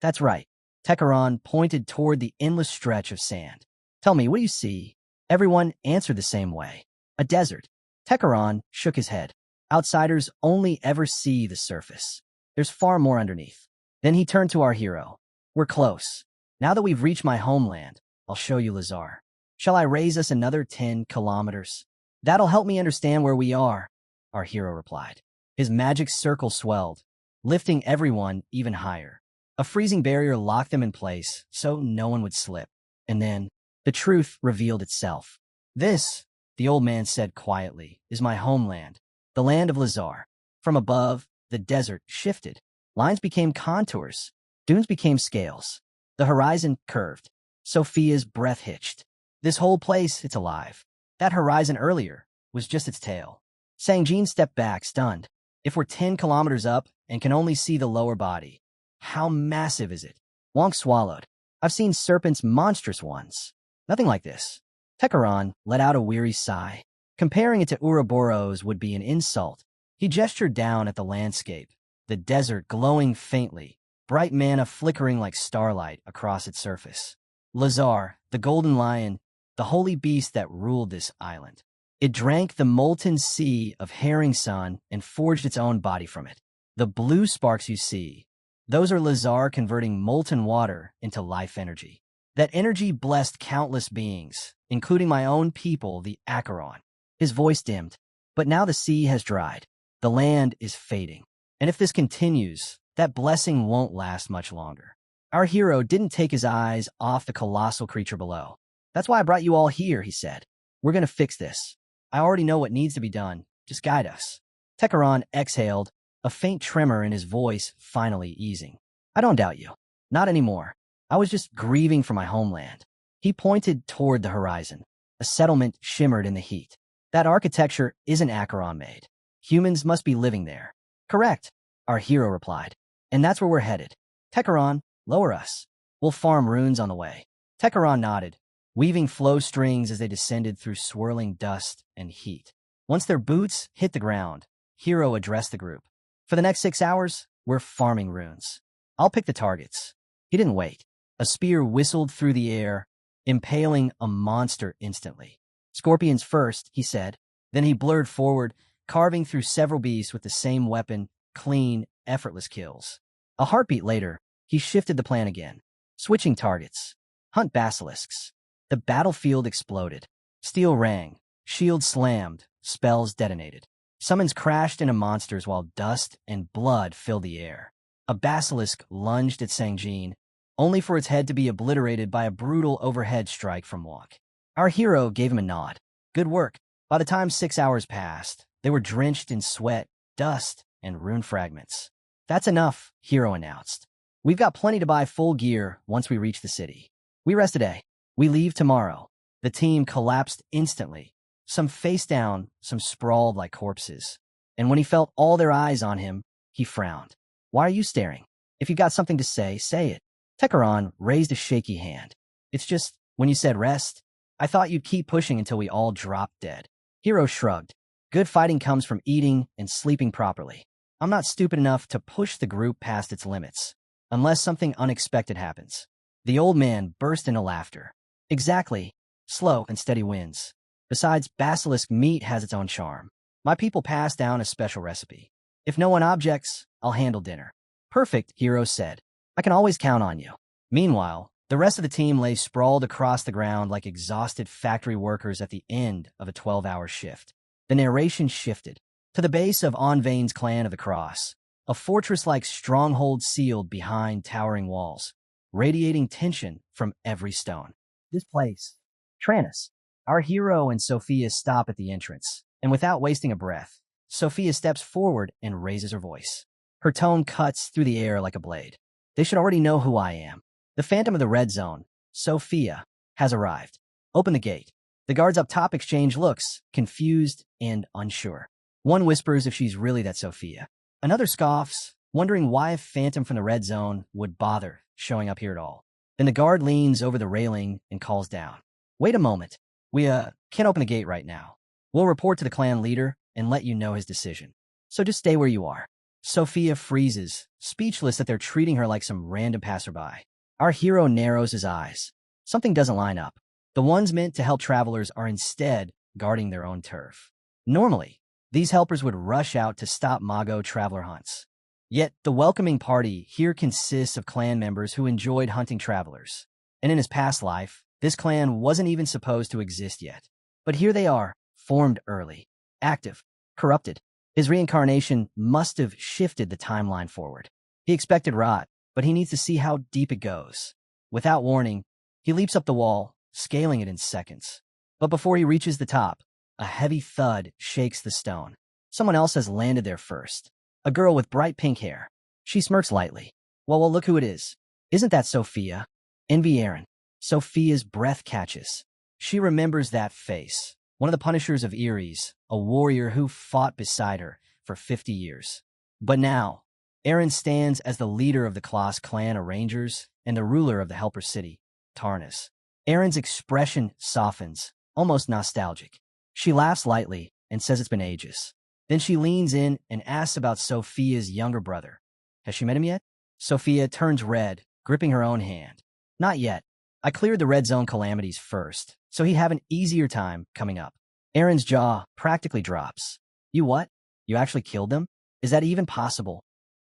That's right. Tekaron pointed toward the endless stretch of sand. Tell me, what do you see? Everyone answered the same way. A desert. Tekaron shook his head. Outsiders only ever see the surface. There's far more underneath. Then he turned to our hero. We're close. Now that we've reached my homeland, I'll show you Lazar. Shall I raise us another 10 kilometers? That'll help me understand where we are, our hero replied. His magic circle swelled, lifting everyone even higher. A freezing barrier locked them in place so no one would slip. And then, the truth revealed itself. This, the old man said quietly, is my homeland, the land of Lazar. From above, the desert shifted. Lines became contours. Dunes became scales. The horizon curved. Sophia's breath hitched. This whole place, it's alive. That horizon earlier was just its tail. Sangjin stepped back, stunned. If we're 10 kilometers up and can only see the lower body, how massive is it? Wonk swallowed. I've seen serpents, monstrous ones. Nothing like this. Tekaron let out a weary sigh. Comparing it to Ouroboros would be an insult. He gestured down at the landscape, the desert glowing faintly, bright mana flickering like starlight across its surface. Lazar, the golden lion, the holy beast that ruled this island. It drank the molten sea of herring sun and forged its own body from it. The blue sparks you see, those are Lazar converting molten water into life energy. That energy blessed countless beings, including my own people, the Acheron. His voice dimmed. But now the sea has dried. The land is fading. And if this continues, that blessing won't last much longer. Our hero didn't take his eyes off the colossal creature below. That's why I brought you all here, he said. We're going to fix this. I already know what needs to be done. Just guide us. Tekaron exhaled, a faint tremor in his voice finally easing. I don't doubt you. Not anymore. I was just grieving for my homeland. He pointed toward the horizon. A settlement shimmered in the heat. That architecture isn't Acheron-made. Humans must be living there. Correct, our hero replied. And that's where we're headed. Tekaron, lower us. We'll farm runes on the way. Tekaron nodded, weaving flow strings as they descended through swirling dust and heat. Once their boots hit the ground, Hero addressed the group. For the next 6 hours, we're farming runes. I'll pick the targets. He didn't wait. A spear whistled through the air, impaling a monster instantly. Scorpions first, he said. Then he blurred forward, carving through several beasts with the same weapon, clean, effortless kills. A heartbeat later, he shifted the plan again. Switching targets. Hunt basilisks. The battlefield exploded. Steel rang. Shields slammed. Spells detonated. Summons crashed into monsters while dust and blood filled the air. A basilisk lunged at Sangjin, only for its head to be obliterated by a brutal overhead strike from Wok. Our hero gave him a nod. Good work. By the time 6 hours passed, they were drenched in sweat, dust, and rune fragments. That's enough, Hero announced. We've got plenty to buy full gear once we reach the city. We rest today. We leave tomorrow. The team collapsed instantly. Some face down, some sprawled like corpses. And when he felt all their eyes on him, he frowned. Why are you staring? If you got something to say it. Tekaron raised a shaky hand. It's just, when you said rest, I thought you'd keep pushing until we all dropped dead. Hero shrugged. Good fighting comes from eating and sleeping properly. I'm not stupid enough to push the group past its limits, unless something unexpected happens. The old man burst into laughter. Exactly. Slow and steady wins. Besides, basilisk meat has its own charm. My people pass down a special recipe. If no one objects, I'll handle dinner. Perfect, Hero said. I can always count on you. Meanwhile, the rest of the team lay sprawled across the ground like exhausted factory workers at the end of a 12-hour shift. The narration shifted to the base of Onvain's clan of the Cross, a fortress-like stronghold sealed behind towering walls, radiating tension from every stone. This place, Tranus. Our hero and Sophia stop at the entrance, and without wasting a breath, Sophia steps forward and raises her voice. Her tone cuts through the air like a blade. They should already know who I am. The Phantom of the Red Zone, Sophia, has arrived. Open the gate. The guards up top exchange looks, confused and unsure. One whispers if she's really that Sophia. Another scoffs, wondering why a Phantom from the Red Zone would bother showing up here at all. Then the guard leans over the railing and calls down. Wait a moment. We, can't open the gate right now. We'll report to the clan leader and let you know his decision. So just stay where you are. Sophia freezes, speechless that they're treating her like some random passerby. Our hero narrows his eyes. Something doesn't line up. The ones meant to help travelers are instead guarding their own turf. Normally, these helpers would rush out to stop Mago traveler hunts. Yet, the welcoming party here consists of clan members who enjoyed hunting travelers. And in his past life, this clan wasn't even supposed to exist yet. But here they are, formed early, active, corrupted. His reincarnation must have shifted the timeline forward. He expected rot, but he needs to see how deep it goes. Without warning, he leaps up the wall, scaling it in seconds. But before he reaches the top, a heavy thud shakes the stone. Someone else has landed there first. A girl with bright pink hair. She smirks lightly. Well, look who it is. Isn't that Sophia? Envy Aaron. Sophia's breath catches. She remembers that face. One of the Punishers of Eries, a warrior who fought beside her for 50 years. But now, Aaron stands as the leader of the Klaus clan of Rangers and the ruler of the Helper City, Tarnus. Aaron's expression softens, almost nostalgic. She laughs lightly and says it's been ages. Then she leans in and asks about Sophia's younger brother. Has she met him yet? Sophia turns red, gripping her own hand. Not yet. I cleared the red zone calamities first, so he'd have an easier time coming up. Aaron's jaw practically drops. You what? You actually killed them? Is that even possible?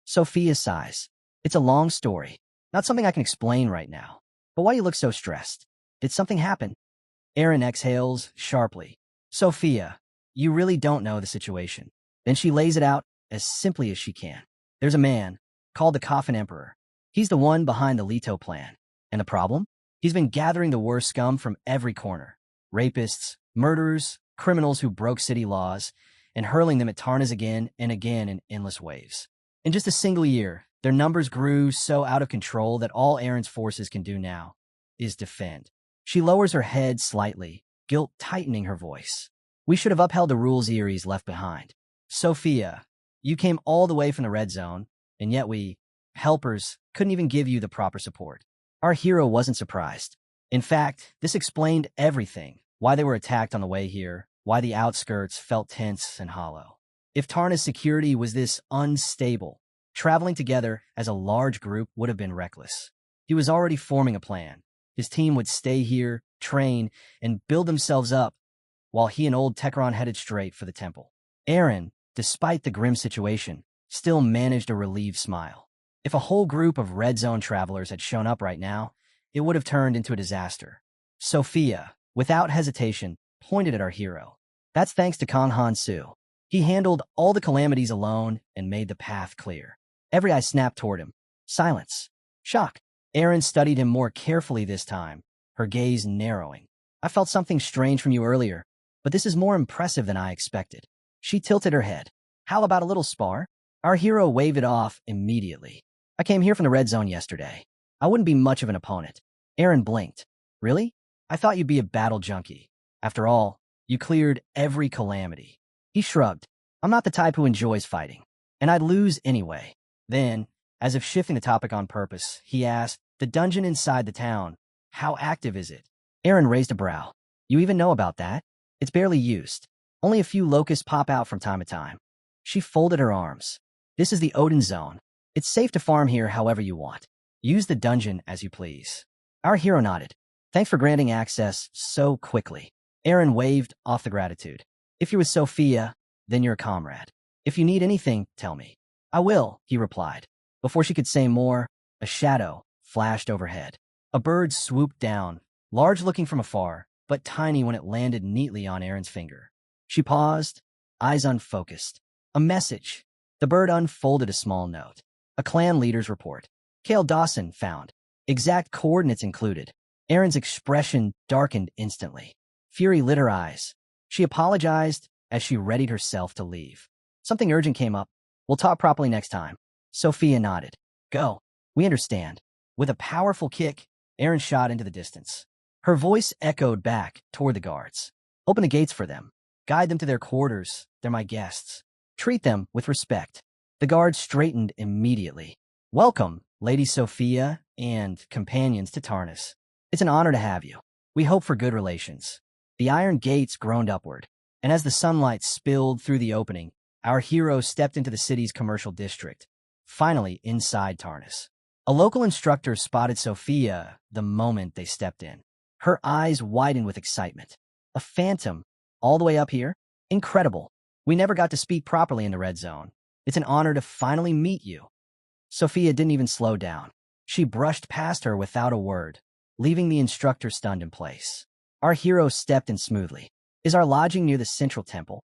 Sophia sighs. It's a long story. Not something I can explain right now. But why do you look so stressed? Did something happen? Aaron exhales sharply. Sophia, you really don't know the situation. Then she lays it out as simply as she can. There's a man called the Coffin Emperor. He's the one behind the Leto plan. And the problem? He's been gathering the worst scum from every corner. Rapists, murderers, criminals who broke city laws, and hurling them at Tarnas again and again in endless waves. In just a single year, their numbers grew so out of control that all Aaron's forces can do now is defend. She lowers her head slightly, guilt tightening her voice. We should have upheld the rules Erie's left behind. Sophia, you came all the way from the red zone, and yet we, helpers, couldn't even give you the proper support. Our hero wasn't surprised. In fact, this explained everything. Why they were attacked on the way here, why the outskirts felt tense and hollow. If Tarna's security was this unstable, traveling together as a large group would have been reckless. He was already forming a plan. His team would stay here, train, and build themselves up, while he and old Tekron headed straight for the temple. Aaron, despite the grim situation, still managed a relieved smile. If a whole group of red zone travelers had shown up right now, it would have turned into a disaster. Sophia, without hesitation, pointed at our hero. That's thanks to Kang Han Su. He handled all the calamities alone and made the path clear. Every eye snapped toward him. Silence. Shock. Aaron studied him more carefully this time, her gaze narrowing. I felt something strange from you earlier, but this is more impressive than I expected. She tilted her head. How about a little spar? Our hero waved it off immediately. I came here from the red zone yesterday. I wouldn't be much of an opponent. Aaron blinked. Really? I thought you'd be a battle junkie. After all, you cleared every calamity. He shrugged. I'm not the type who enjoys fighting, and I'd lose anyway. Then, as if shifting the topic on purpose, he asked, the dungeon inside the town, how active is it? Aaron raised a brow. You even know about that? It's barely used. Only a few locusts pop out from time to time. She folded her arms. This is the Odin zone. It's safe to farm here however you want. Use the dungeon as you please. Our hero nodded. Thanks for granting access so quickly. Aaron waved off the gratitude. If you're with Sophia, then you're a comrade. If you need anything, tell me. I will, he replied. Before she could say more, a shadow flashed overhead. A bird swooped down, large looking from afar, but tiny when it landed neatly on Aaron's finger. She paused, eyes unfocused. A message. The bird unfolded a small note. A clan leader's report. Cale Dawson found. Exact coordinates included. Aaron's expression darkened instantly. Fury lit her eyes. She apologized as she readied herself to leave. Something urgent came up. We'll talk properly next time. Sophia nodded. Go. We understand. With a powerful kick, Aaron shot into the distance. Her voice echoed back toward the guards. Open the gates for them. Guide them to their quarters. They're my guests. Treat them with respect. The guards straightened immediately. Welcome, Lady Sophia and companions to Tarnus. It's an honor to have you. We hope for good relations. The iron gates groaned upward, and as the sunlight spilled through the opening, our hero stepped into the city's commercial district, finally inside Tarnus. A local instructor spotted Sophia the moment they stepped in. Her eyes widened with excitement. A phantom, all the way up here? Incredible. We never got to speak properly in the red zone. It's an honor to finally meet you. Sophia didn't even slow down. She brushed past her without a word, leaving the instructor stunned in place. Our hero stepped in smoothly. Is our lodging near the central temple?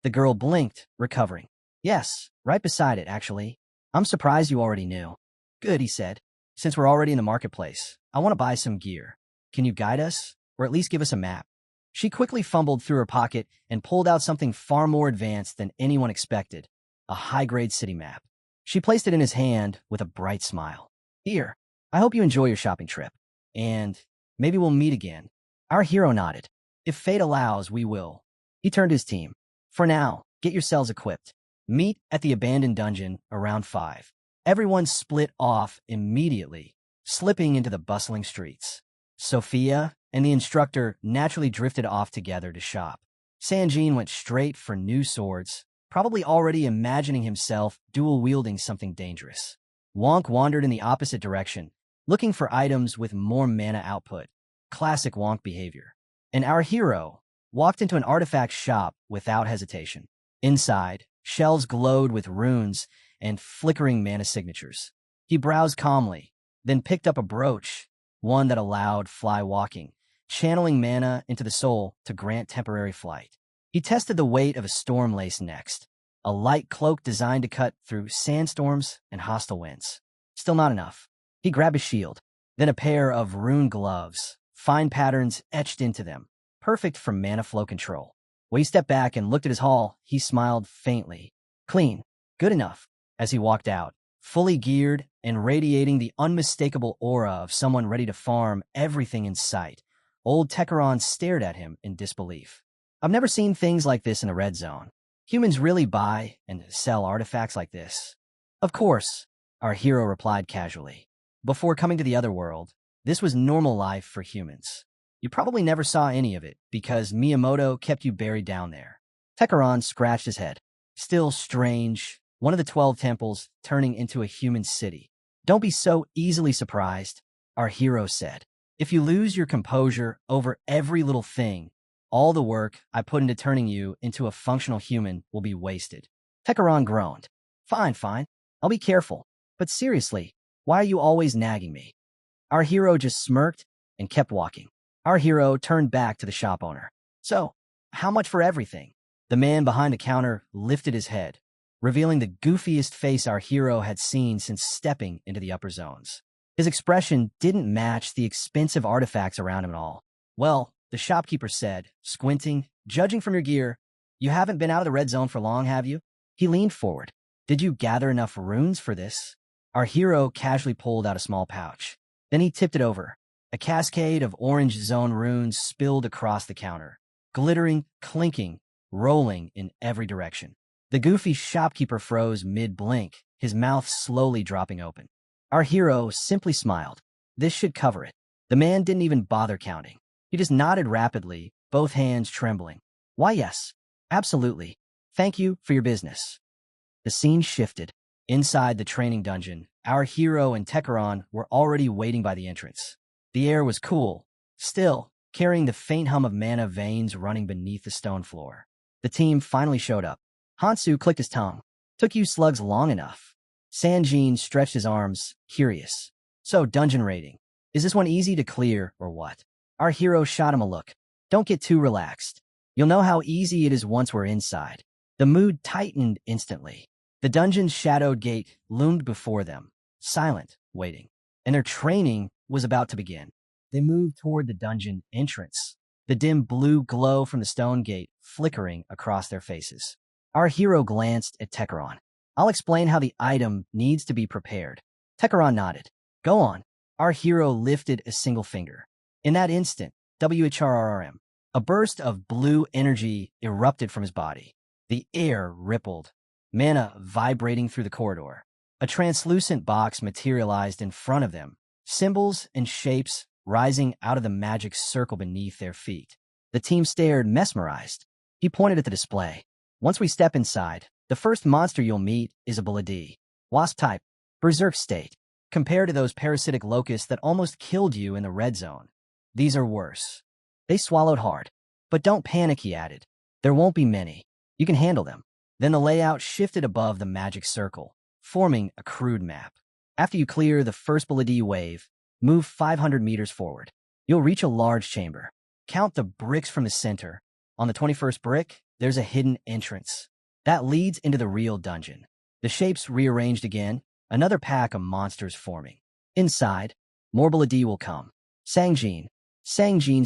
The girl blinked, recovering. Yes, right beside it, actually. I'm surprised you already knew. Good, he said. Since we're already in the marketplace, I want to buy some gear. Can you guide us, or at least give us a map? She quickly fumbled through her pocket and pulled out something far more advanced than anyone expected, a high-grade city map. She placed it in his hand with a bright smile. Here, I hope you enjoy your shopping trip. And maybe we'll meet again. Our hero nodded. If fate allows, we will. He turned to his team. For now, get yourselves equipped. Meet at the abandoned dungeon around 5. Everyone split off immediately, slipping into the bustling streets. Sophia and the instructor naturally drifted off together to shop. Sanjin went straight for new swords, probably already imagining himself dual-wielding something dangerous. Wonk wandered in the opposite direction, looking for items with more mana output. Classic Wonk behavior. And our hero walked into an artifact shop without hesitation. Inside, shelves glowed with runes and flickering mana signatures. He browsed calmly, then picked up a brooch, one that allowed fly walking, channeling mana into the soul to grant temporary flight. He tested the weight of a storm lace next, a light cloak designed to cut through sandstorms and hostile winds. Still not enough. He grabbed a shield, then a pair of rune gloves, fine patterns etched into them, perfect for mana flow control. When he stepped back and looked at his haul, he smiled faintly. Clean. Good enough. As he walked out, fully geared and radiating the unmistakable aura of someone ready to farm everything in sight, old Techeron stared at him in disbelief. I've never seen things like this in a red zone. Humans really buy and sell artifacts like this? Of course, our hero replied casually. Before coming to the other world, this was normal life for humans. You probably never saw any of it because Miyamoto kept you buried down there. Techeron scratched his head. Still strange, one of the 12 temples turning into a human city. Don't be so easily surprised, our hero said. If you lose your composure over every little thing, all the work I put into turning you into a functional human will be wasted. Techeron groaned. Fine, fine. I'll be careful. But seriously, why are you always nagging me? Our hero just smirked and kept walking. Our hero turned back to the shop owner. So, how much for everything? The man behind the counter lifted his head, revealing the goofiest face our hero had seen since stepping into the upper zones. His expression didn't match the expensive artifacts around him at all. Well, the shopkeeper said, squinting, judging from your gear, you haven't been out of the red zone for long, have you? He leaned forward. Did you gather enough runes for this? Our hero casually pulled out a small pouch. Then he tipped it over. A cascade of orange zone runes spilled across the counter, glittering, clinking, rolling in every direction. The goofy shopkeeper froze mid-blink, his mouth slowly dropping open. Our hero simply smiled. This should cover it. The man didn't even bother counting. He just nodded rapidly, both hands trembling. Why, yes. Absolutely. Thank you for your business. The scene shifted. Inside the training dungeon, our hero and Techeron were already waiting by the entrance. The air was cool, still carrying the faint hum of mana veins running beneath the stone floor. The team finally showed up. Hansu clicked his tongue. Took you slugs long enough. Sanjin stretched his arms, curious. So, dungeon raiding. Is this one easy to clear, or what? Our hero shot him a look. Don't get too relaxed. You'll know how easy it is once we're inside. The mood tightened instantly. The dungeon's shadowed gate loomed before them, silent, waiting. And their training was about to begin. They moved toward the dungeon entrance, the dim blue glow from the stone gate flickering across their faces. Our hero glanced at Tekeron. I'll explain how the item needs to be prepared. Tekeron nodded. Go on. Our hero lifted a single finger. In that instant, WHRRM, a burst of blue energy erupted from his body. The air rippled, mana vibrating through the corridor. A translucent box materialized in front of them, symbols and shapes rising out of the magic circle beneath their feet. The team stared, mesmerized. He pointed at the display. Once we step inside, the first monster you'll meet is a Buladi. Wasp type, berserk state. Compared to those parasitic locusts that almost killed you in the red zone, these are worse. They swallowed hard. But don't panic, he added. There won't be many. You can handle them. Then the layout shifted above the magic circle, forming a crude map. After you clear the first Buladi wave, move 500 meters forward. You'll reach a large chamber. Count the bricks from the center. On the 21st brick, there's a hidden entrance. That leads into the real dungeon. The shapes rearranged again, another pack of monsters forming. Inside, more Buladi will come. Sanjin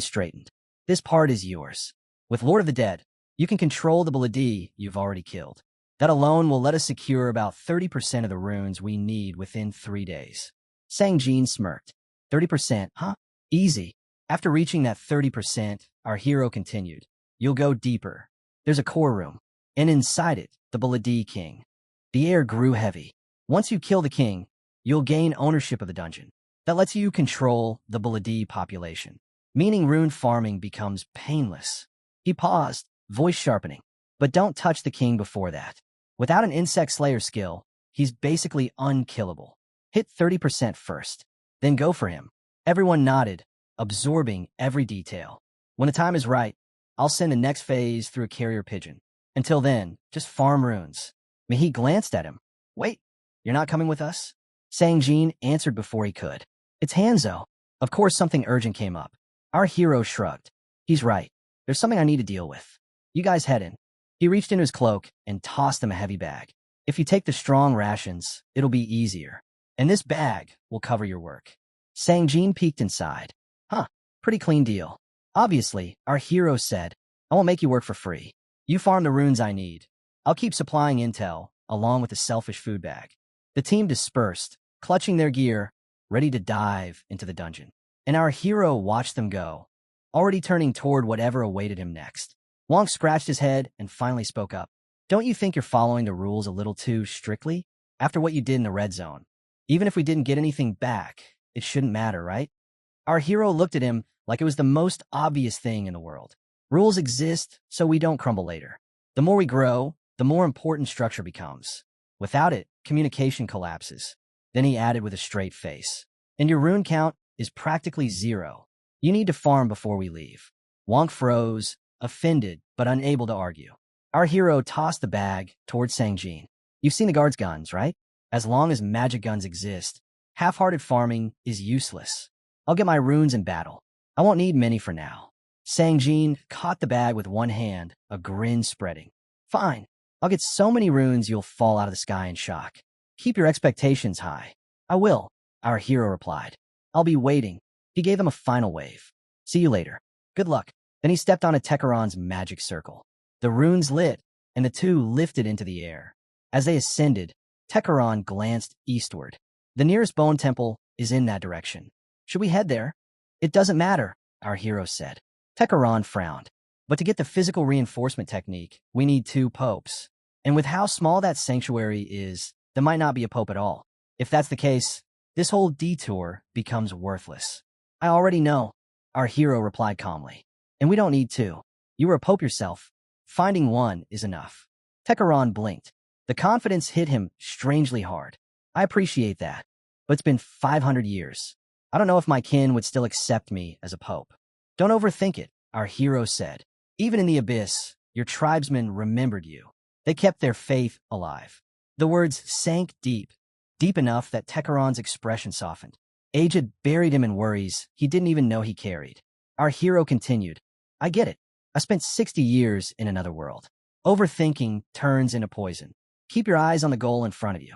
straightened. This part is yours. With Lord of the Dead, you can control the Buladi you've already killed. That alone will let us secure about 30% of the runes we need within 3 days. Sanjin smirked. 30%, huh? Easy. After reaching that 30%, our hero continued. You'll go deeper. There's a core room, and inside it, the Buladi King. The air grew heavy. Once you kill the king, you'll gain ownership of the dungeon. That lets you control the Buladi population, meaning rune farming becomes painless. He paused, voice sharpening. But don't touch the king before that. Without an insect slayer skill, he's basically unkillable. Hit 30% first, then go for him. Everyone nodded, absorbing every detail. When the time is right, I'll send the next phase through a carrier pigeon. Until then, just farm runes. Mihi glanced at him. Wait, you're not coming with us? Sanjin answered before he could. It's Hanzo. Of course something urgent came up. Our hero shrugged. He's right. There's something I need to deal with. You guys head in. He reached into his cloak and tossed them a heavy bag. If you take the strong rations, it'll be easier. And this bag will cover your work. Sanjin peeked inside. Huh, pretty clean deal. Obviously, our hero said, I won't make you work for free. You farm the runes I need. I'll keep supplying intel, along with the selfish food bag. The team dispersed, clutching their gear, ready to dive into the dungeon. And our hero watched them go, already turning toward whatever awaited him next. Wong scratched his head and finally spoke up. Don't you think you're following the rules a little too strictly? After what you did in the red zone. Even if we didn't get anything back, it shouldn't matter, right? Our hero looked at him like it was the most obvious thing in the world. Rules exist so we don't crumble later. The more we grow, the more important structure becomes. Without it, communication collapses. Then he added with a straight face. And your rune count is practically 0. You need to farm before we leave. Wong froze, offended but unable to argue. Our hero tossed the bag towards Sanjin. You've seen the guards' guns, right? As long as magic guns exist, half-hearted farming is useless. I'll get my runes in battle. I won't need many for now. Sanjin caught the bag with one hand, a grin spreading. Fine. I'll get so many runes you'll fall out of the sky in shock. Keep your expectations high. I will, our hero replied. I'll be waiting. He gave them a final wave. See you later. Good luck. Then he stepped onto Tekeron's magic circle. The runes lit, and the two lifted into the air. As they ascended, Tekeron glanced eastward. The nearest bone temple is in that direction. Should we head there? It doesn't matter, our hero said. Tekeron frowned. But to get the physical reinforcement technique, we need 2 popes. And with how small that sanctuary is, there might not be a pope at all. If that's the case, this whole detour becomes worthless. I already know, our hero replied calmly. And we don't need 2. You were a pope yourself. Finding one is enough. Tekeron blinked. The confidence hit him strangely hard. I appreciate that. But it's been 500 years. I don't know if my kin would still accept me as a pope. Don't overthink it, our hero said. Even in the abyss, your tribesmen remembered you. They kept their faith alive. The words sank deep, deep enough that Tekaron's expression softened. Age had buried him in worries he didn't even know he carried. Our hero continued, I get it. I spent 60 years in another world. Overthinking turns into poison. Keep your eyes on the goal in front of you.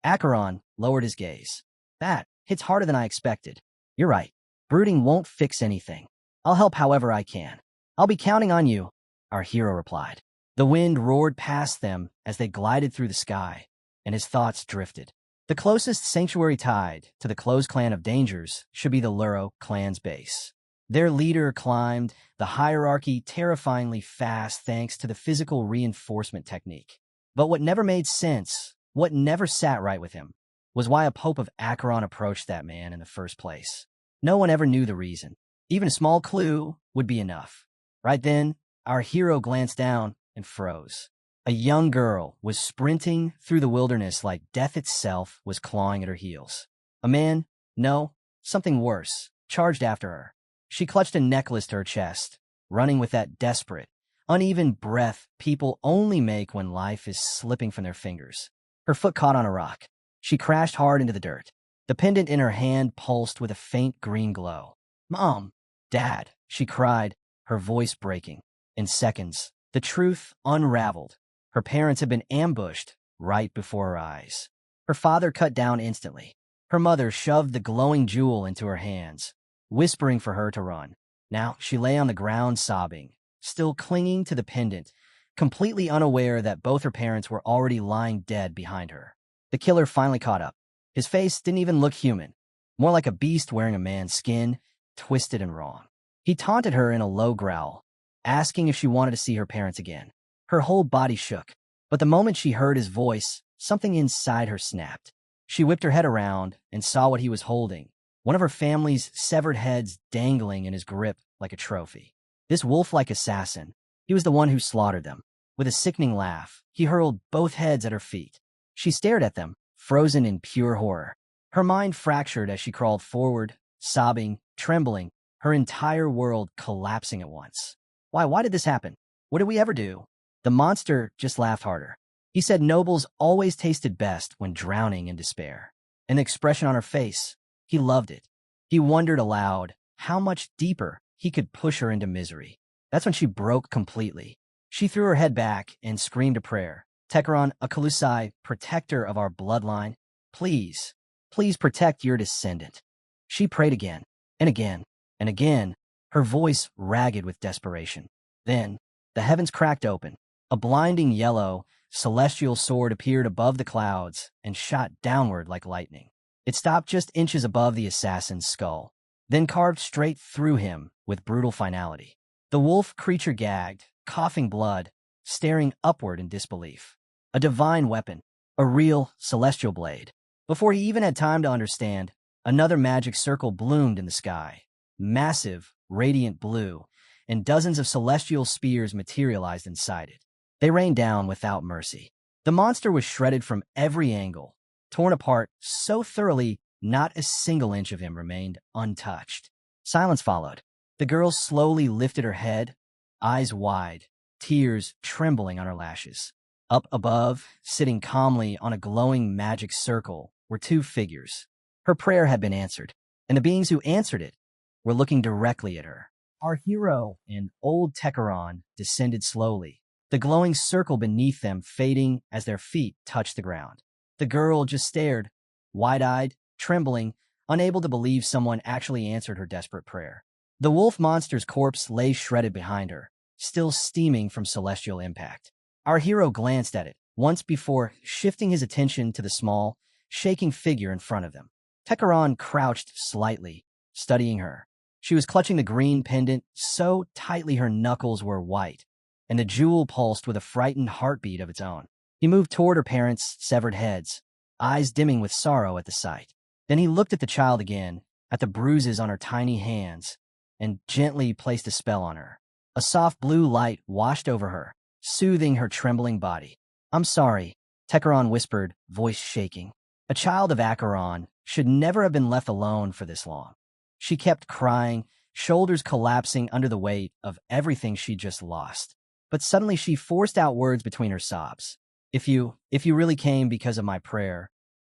Acheron lowered his gaze. That hits harder than I expected. You're right. Brooding won't fix anything. I'll help however I can. I'll be counting on you, our hero replied. The wind roared past them as they glided through the sky, and his thoughts drifted. The closest sanctuary tied to the closed clan of dangers should be the Luro clan's base. Their leader climbed the hierarchy terrifyingly fast thanks to the physical reinforcement technique. But what never made sense, what never sat right with him, was why a Pope of Acheron approached that man in the first place. No one ever knew the reason. Even a small clue would be enough. Right then, our hero glanced down and froze. A young girl was sprinting through the wilderness like death itself was clawing at her heels. A man, no, something worse, charged after her. She clutched a necklace to her chest, running with that desperate, uneven breath people only make when life is slipping from their fingers. Her foot caught on a rock. She crashed hard into the dirt. The pendant in her hand pulsed with a faint green glow. Mom! Dad! She cried, her voice breaking. In seconds, the truth unraveled. Her parents had been ambushed right before her eyes. Her father cut down instantly. Her mother shoved the glowing jewel into her hands, whispering for her to run. Now she lay on the ground sobbing, still clinging to the pendant, completely unaware that both her parents were already lying dead behind her. The killer finally caught up. His face didn't even look human, more like a beast wearing a man's skin, twisted and wrong. He taunted her in a low growl, asking if she wanted to see her parents again. Her whole body shook, but the moment she heard his voice, something inside her snapped. She whipped her head around and saw what he was holding, one of her family's severed heads dangling in his grip like a trophy. This wolf-like assassin, he was the one who slaughtered them. With a sickening laugh, he hurled both heads at her feet. She stared at them, frozen in pure horror. Her mind fractured as she crawled forward, sobbing, trembling, her entire world collapsing at once. Why did this happen? What did we ever do? The monster just laughed harder. He said nobles always tasted best when drowning in despair. And the expression on her face, he loved it. He wondered aloud how much deeper he could push her into misery. That's when she broke completely. She threw her head back and screamed a prayer. Tekaron, Akalusai, protector of our bloodline, please, please protect your descendant. She prayed again, and again, and again, her voice ragged with desperation. Then, the heavens cracked open. A blinding yellow, celestial sword appeared above the clouds and shot downward like lightning. It stopped just inches above the assassin's skull, then carved straight through him with brutal finality. The wolf creature gagged, coughing blood, staring upward in disbelief. A divine weapon, a real celestial blade. Before he even had time to understand, another magic circle bloomed in the sky. Massive, radiant blue, and dozens of celestial spears materialized inside it. They rained down without mercy. The monster was shredded from every angle, torn apart so thoroughly not a single inch of him remained untouched. Silence followed. The girl slowly lifted her head, eyes wide, tears trembling on her lashes. Up above, sitting calmly on a glowing magic circle, were two figures. Her prayer had been answered, and the beings who answered it were looking directly at her. Our hero and old Tekaron descended slowly, the glowing circle beneath them fading as their feet touched the ground. The girl just stared, wide-eyed, trembling, unable to believe someone actually answered her desperate prayer. The wolf monster's corpse lay shredded behind her, still steaming from celestial impact. Our hero glanced at it, once before shifting his attention to the small, shaking figure in front of them. Tekaron crouched slightly, studying her. She was clutching the green pendant so tightly her knuckles were white, and the jewel pulsed with a frightened heartbeat of its own. He moved toward her parents' severed heads, eyes dimming with sorrow at the sight. Then he looked at the child again, at the bruises on her tiny hands, and gently placed a spell on her. A soft blue light washed over her, soothing her trembling body. I'm sorry, Tekaron whispered, voice shaking. A child of Acheron should never have been left alone for this long. She kept crying, shoulders collapsing under the weight of everything she'd just lost. But suddenly she forced out words between her sobs. If you really came because of my prayer,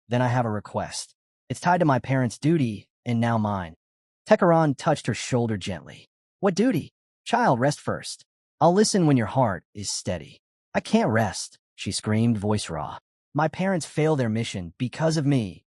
then I have a request. It's tied to my parents' duty and now mine. Tekaran touched her shoulder gently. What duty? Child, rest first. I'll listen when your heart is steady. I can't rest, she screamed, voice raw. My parents failed their mission because of me.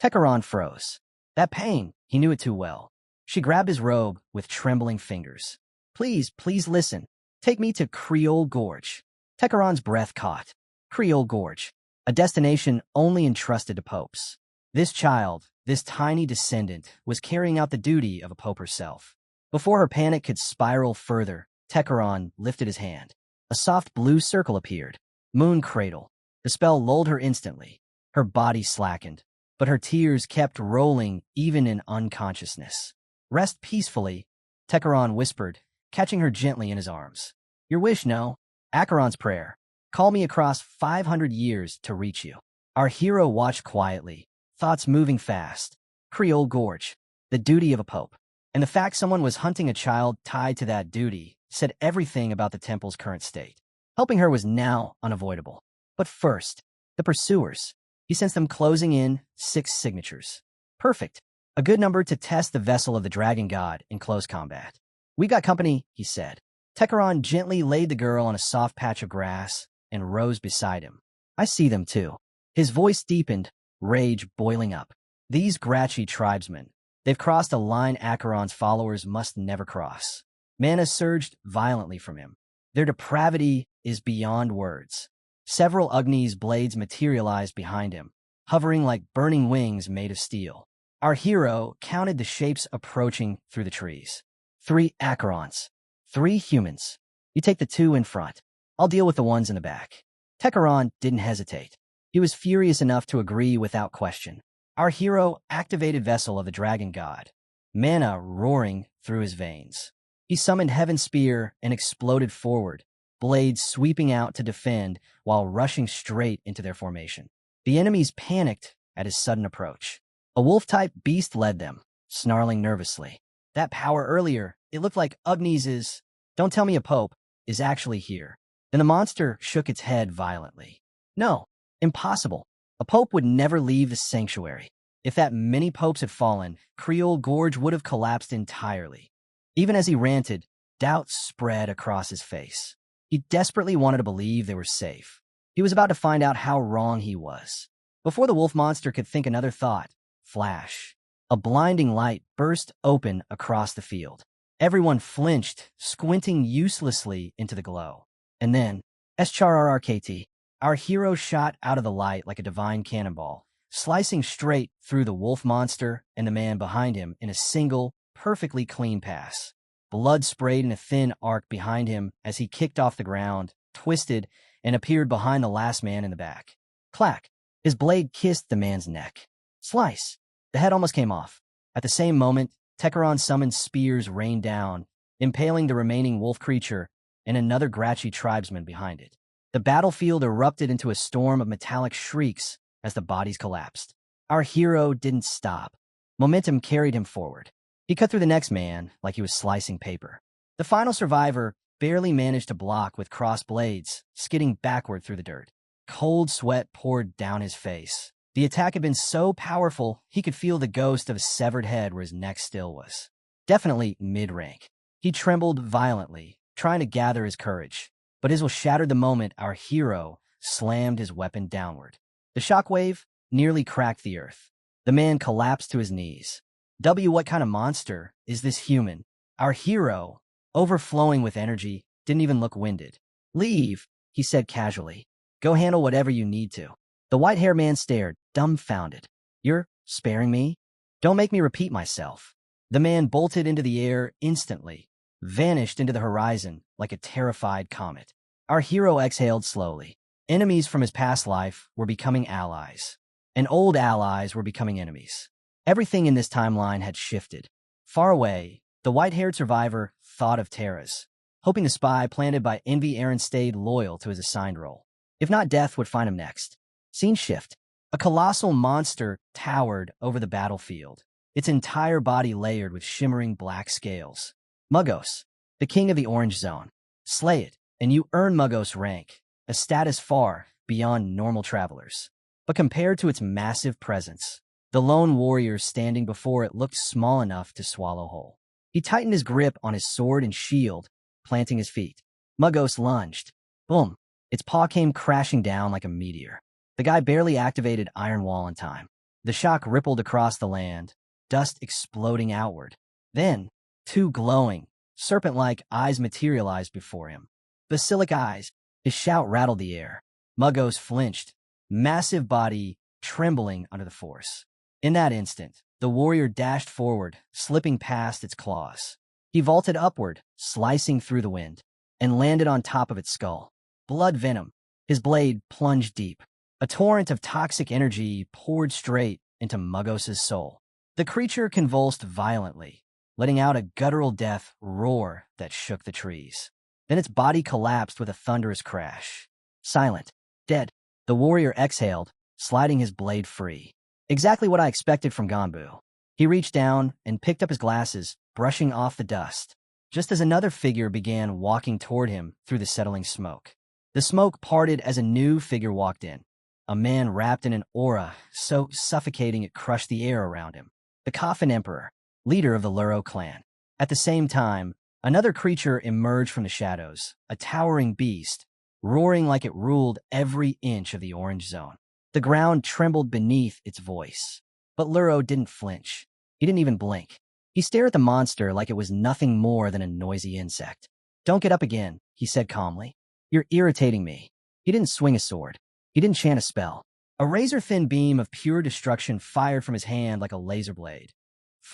Tekaran froze. That pain, he knew it too well. She grabbed his robe with trembling fingers. Please, please listen. Take me to Creole Gorge. Tekaran's breath caught. Creole Gorge, a destination only entrusted to popes. This child, this tiny descendant, was carrying out the duty of a pope herself. Before her panic could spiral further, Tekaran lifted his hand. A soft blue circle appeared. Moon Cradle. The spell lulled her instantly. Her body slackened, but her tears kept rolling even in unconsciousness. Rest peacefully, Tekaran whispered, catching her gently in his arms. Your wish, no. Acheron's prayer. Call me across 500 years to reach you. Our hero watched quietly, thoughts moving fast. Creole Gorge, the duty of a pope. And the fact someone was hunting a child tied to that duty said everything about the temple's current state. Helping her was now unavoidable. But first, the pursuers. He sensed them closing in, 6 signatures. Perfect. A good number to test the vessel of the dragon god in close combat. We got company, he said. Tekaran gently laid the girl on a soft patch of grass and rose beside him. I see them too. His voice deepened, rage boiling up. These Grachi tribesmen, they've crossed a line Acheron's followers must never cross. Mana surged violently from him. Their depravity is beyond words. Several Agni's blades materialized behind him, hovering like burning wings made of steel. Our hero counted the shapes approaching through the trees. 3 Acherons. 3 humans. You take the 2 in front. I'll deal with the ones in the back. Tekaran didn't hesitate. He was furious enough to agree without question. Our hero activated vessel of the dragon god, mana roaring through his veins. He summoned Heaven's Spear and exploded forward, blades sweeping out to defend while rushing straight into their formation. The enemies panicked at his sudden approach. A wolf-type beast led them, snarling nervously. That power earlier, it looked like Ugni's don't tell me a pope is actually here. Then the monster shook its head violently. No, impossible. A pope would never leave the sanctuary. If that many popes had fallen, Creole Gorge would have collapsed entirely. Even as he ranted, doubt spread across his face. He desperately wanted to believe they were safe. He was about to find out how wrong he was. Before the wolf monster could think another thought, flash. A blinding light burst open across the field. Everyone flinched, squinting uselessly into the glow. And then, SRRRKT, our hero shot out of the light like a divine cannonball, slicing straight through the wolf monster and the man behind him in a single, perfectly clean pass. Blood sprayed in a thin arc behind him as he kicked off the ground, twisted, and appeared behind the last man in the back. Clack! His blade kissed the man's neck. Slice! The head almost came off. At the same moment, Tekaran summoned spears rained down, impaling the remaining wolf creature and another Grachi tribesman behind it. The battlefield erupted into a storm of metallic shrieks as the bodies collapsed. Our hero didn't stop. Momentum carried him forward. He cut through the next man like he was slicing paper. The final survivor barely managed to block with crossed blades, skidding backward through the dirt. Cold sweat poured down his face. The attack had been so powerful, he could feel the ghost of a severed head where his neck still was. Definitely mid-rank. He trembled violently, trying to gather his courage. But his will shattered the moment our hero slammed his weapon downward. The shockwave nearly cracked the earth. The man collapsed to his knees. What kind of monster is this human? Our hero, overflowing with energy, didn't even look winded. Leave, he said casually. Go handle whatever you need to. The white-haired man stared, dumbfounded. You're sparing me? Don't make me repeat myself. The man bolted into the air instantly, vanished into the horizon like a terrified comet. Our hero exhaled slowly. Enemies from his past life were becoming allies, and old allies were becoming enemies. Everything in this timeline had shifted. Far away, the white-haired survivor thought of Terra's, hoping the spy planted by Envy Aaron stayed loyal to his assigned role. If not, death would find him next. Scene shift. A colossal monster towered over the battlefield, its entire body layered with shimmering black scales. Muggos, the king of the Orange Zone. Slay it, and you earn Muggos rank, a status far beyond normal travelers. But compared to its massive presence, the lone warrior standing before it looked small enough to swallow whole. He tightened his grip on his sword and shield, planting his feet. Muggos lunged. Boom! Its paw came crashing down like a meteor. The guy barely activated Iron Wall in time. The shock rippled across the land, dust exploding outward. Then, two glowing, serpent-like eyes materialized before him. Basilic eyes. His shout rattled the air. Muggos flinched, massive body trembling under the force. In that instant, the warrior dashed forward, slipping past its claws. He vaulted upward, slicing through the wind, and landed on top of its skull. Blood venom. His blade plunged deep. A torrent of toxic energy poured straight into Muggos' soul. The creature convulsed violently, letting out a guttural death roar that shook the trees. Then its body collapsed with a thunderous crash. Silent, dead, the warrior exhaled, sliding his blade free. Exactly what I expected from Ganbu. He reached down and picked up his glasses, brushing off the dust, just as another figure began walking toward him through the settling smoke. The smoke parted as a new figure walked in. A man wrapped in an aura, so suffocating it crushed the air around him. The Coffin Emperor, leader of the Luro clan. At the same time, another creature emerged from the shadows, a towering beast, roaring like it ruled every inch of the Orange Zone. The ground trembled beneath its voice. But Luro didn't flinch. He didn't even blink. He stared at the monster like it was nothing more than a noisy insect. "Don't get up again," he said calmly. "You're irritating me." He didn't swing a sword. He didn't chant a spell. A razor-thin beam of pure destruction fired from his hand like a laser blade.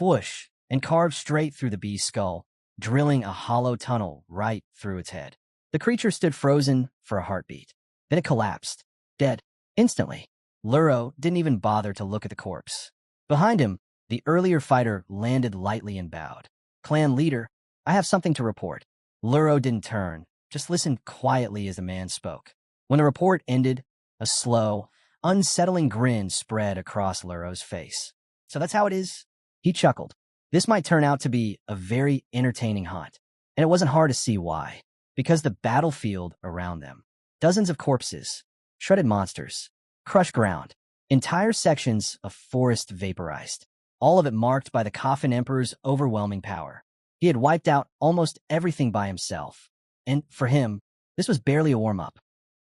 Whoosh, and carved straight through the beast's skull, drilling a hollow tunnel right through its head. The creature stood frozen for a heartbeat. Then it collapsed, dead, instantly. Luro didn't even bother to look at the corpse. Behind him, the earlier fighter landed lightly and bowed. "Clan leader, I have something to report." Luro didn't turn, just listened quietly as the man spoke. When the report ended, a slow, unsettling grin spread across Luro's face. "So that's how it is?" He chuckled. This might turn out to be a very entertaining hunt, and it wasn't hard to see why. Because the battlefield around them. Dozens of corpses, shredded monsters, crushed ground, entire sections of forest vaporized, all of it marked by the Coffin Emperor's overwhelming power. He had wiped out almost everything by himself, and for him, this was barely a warm-up.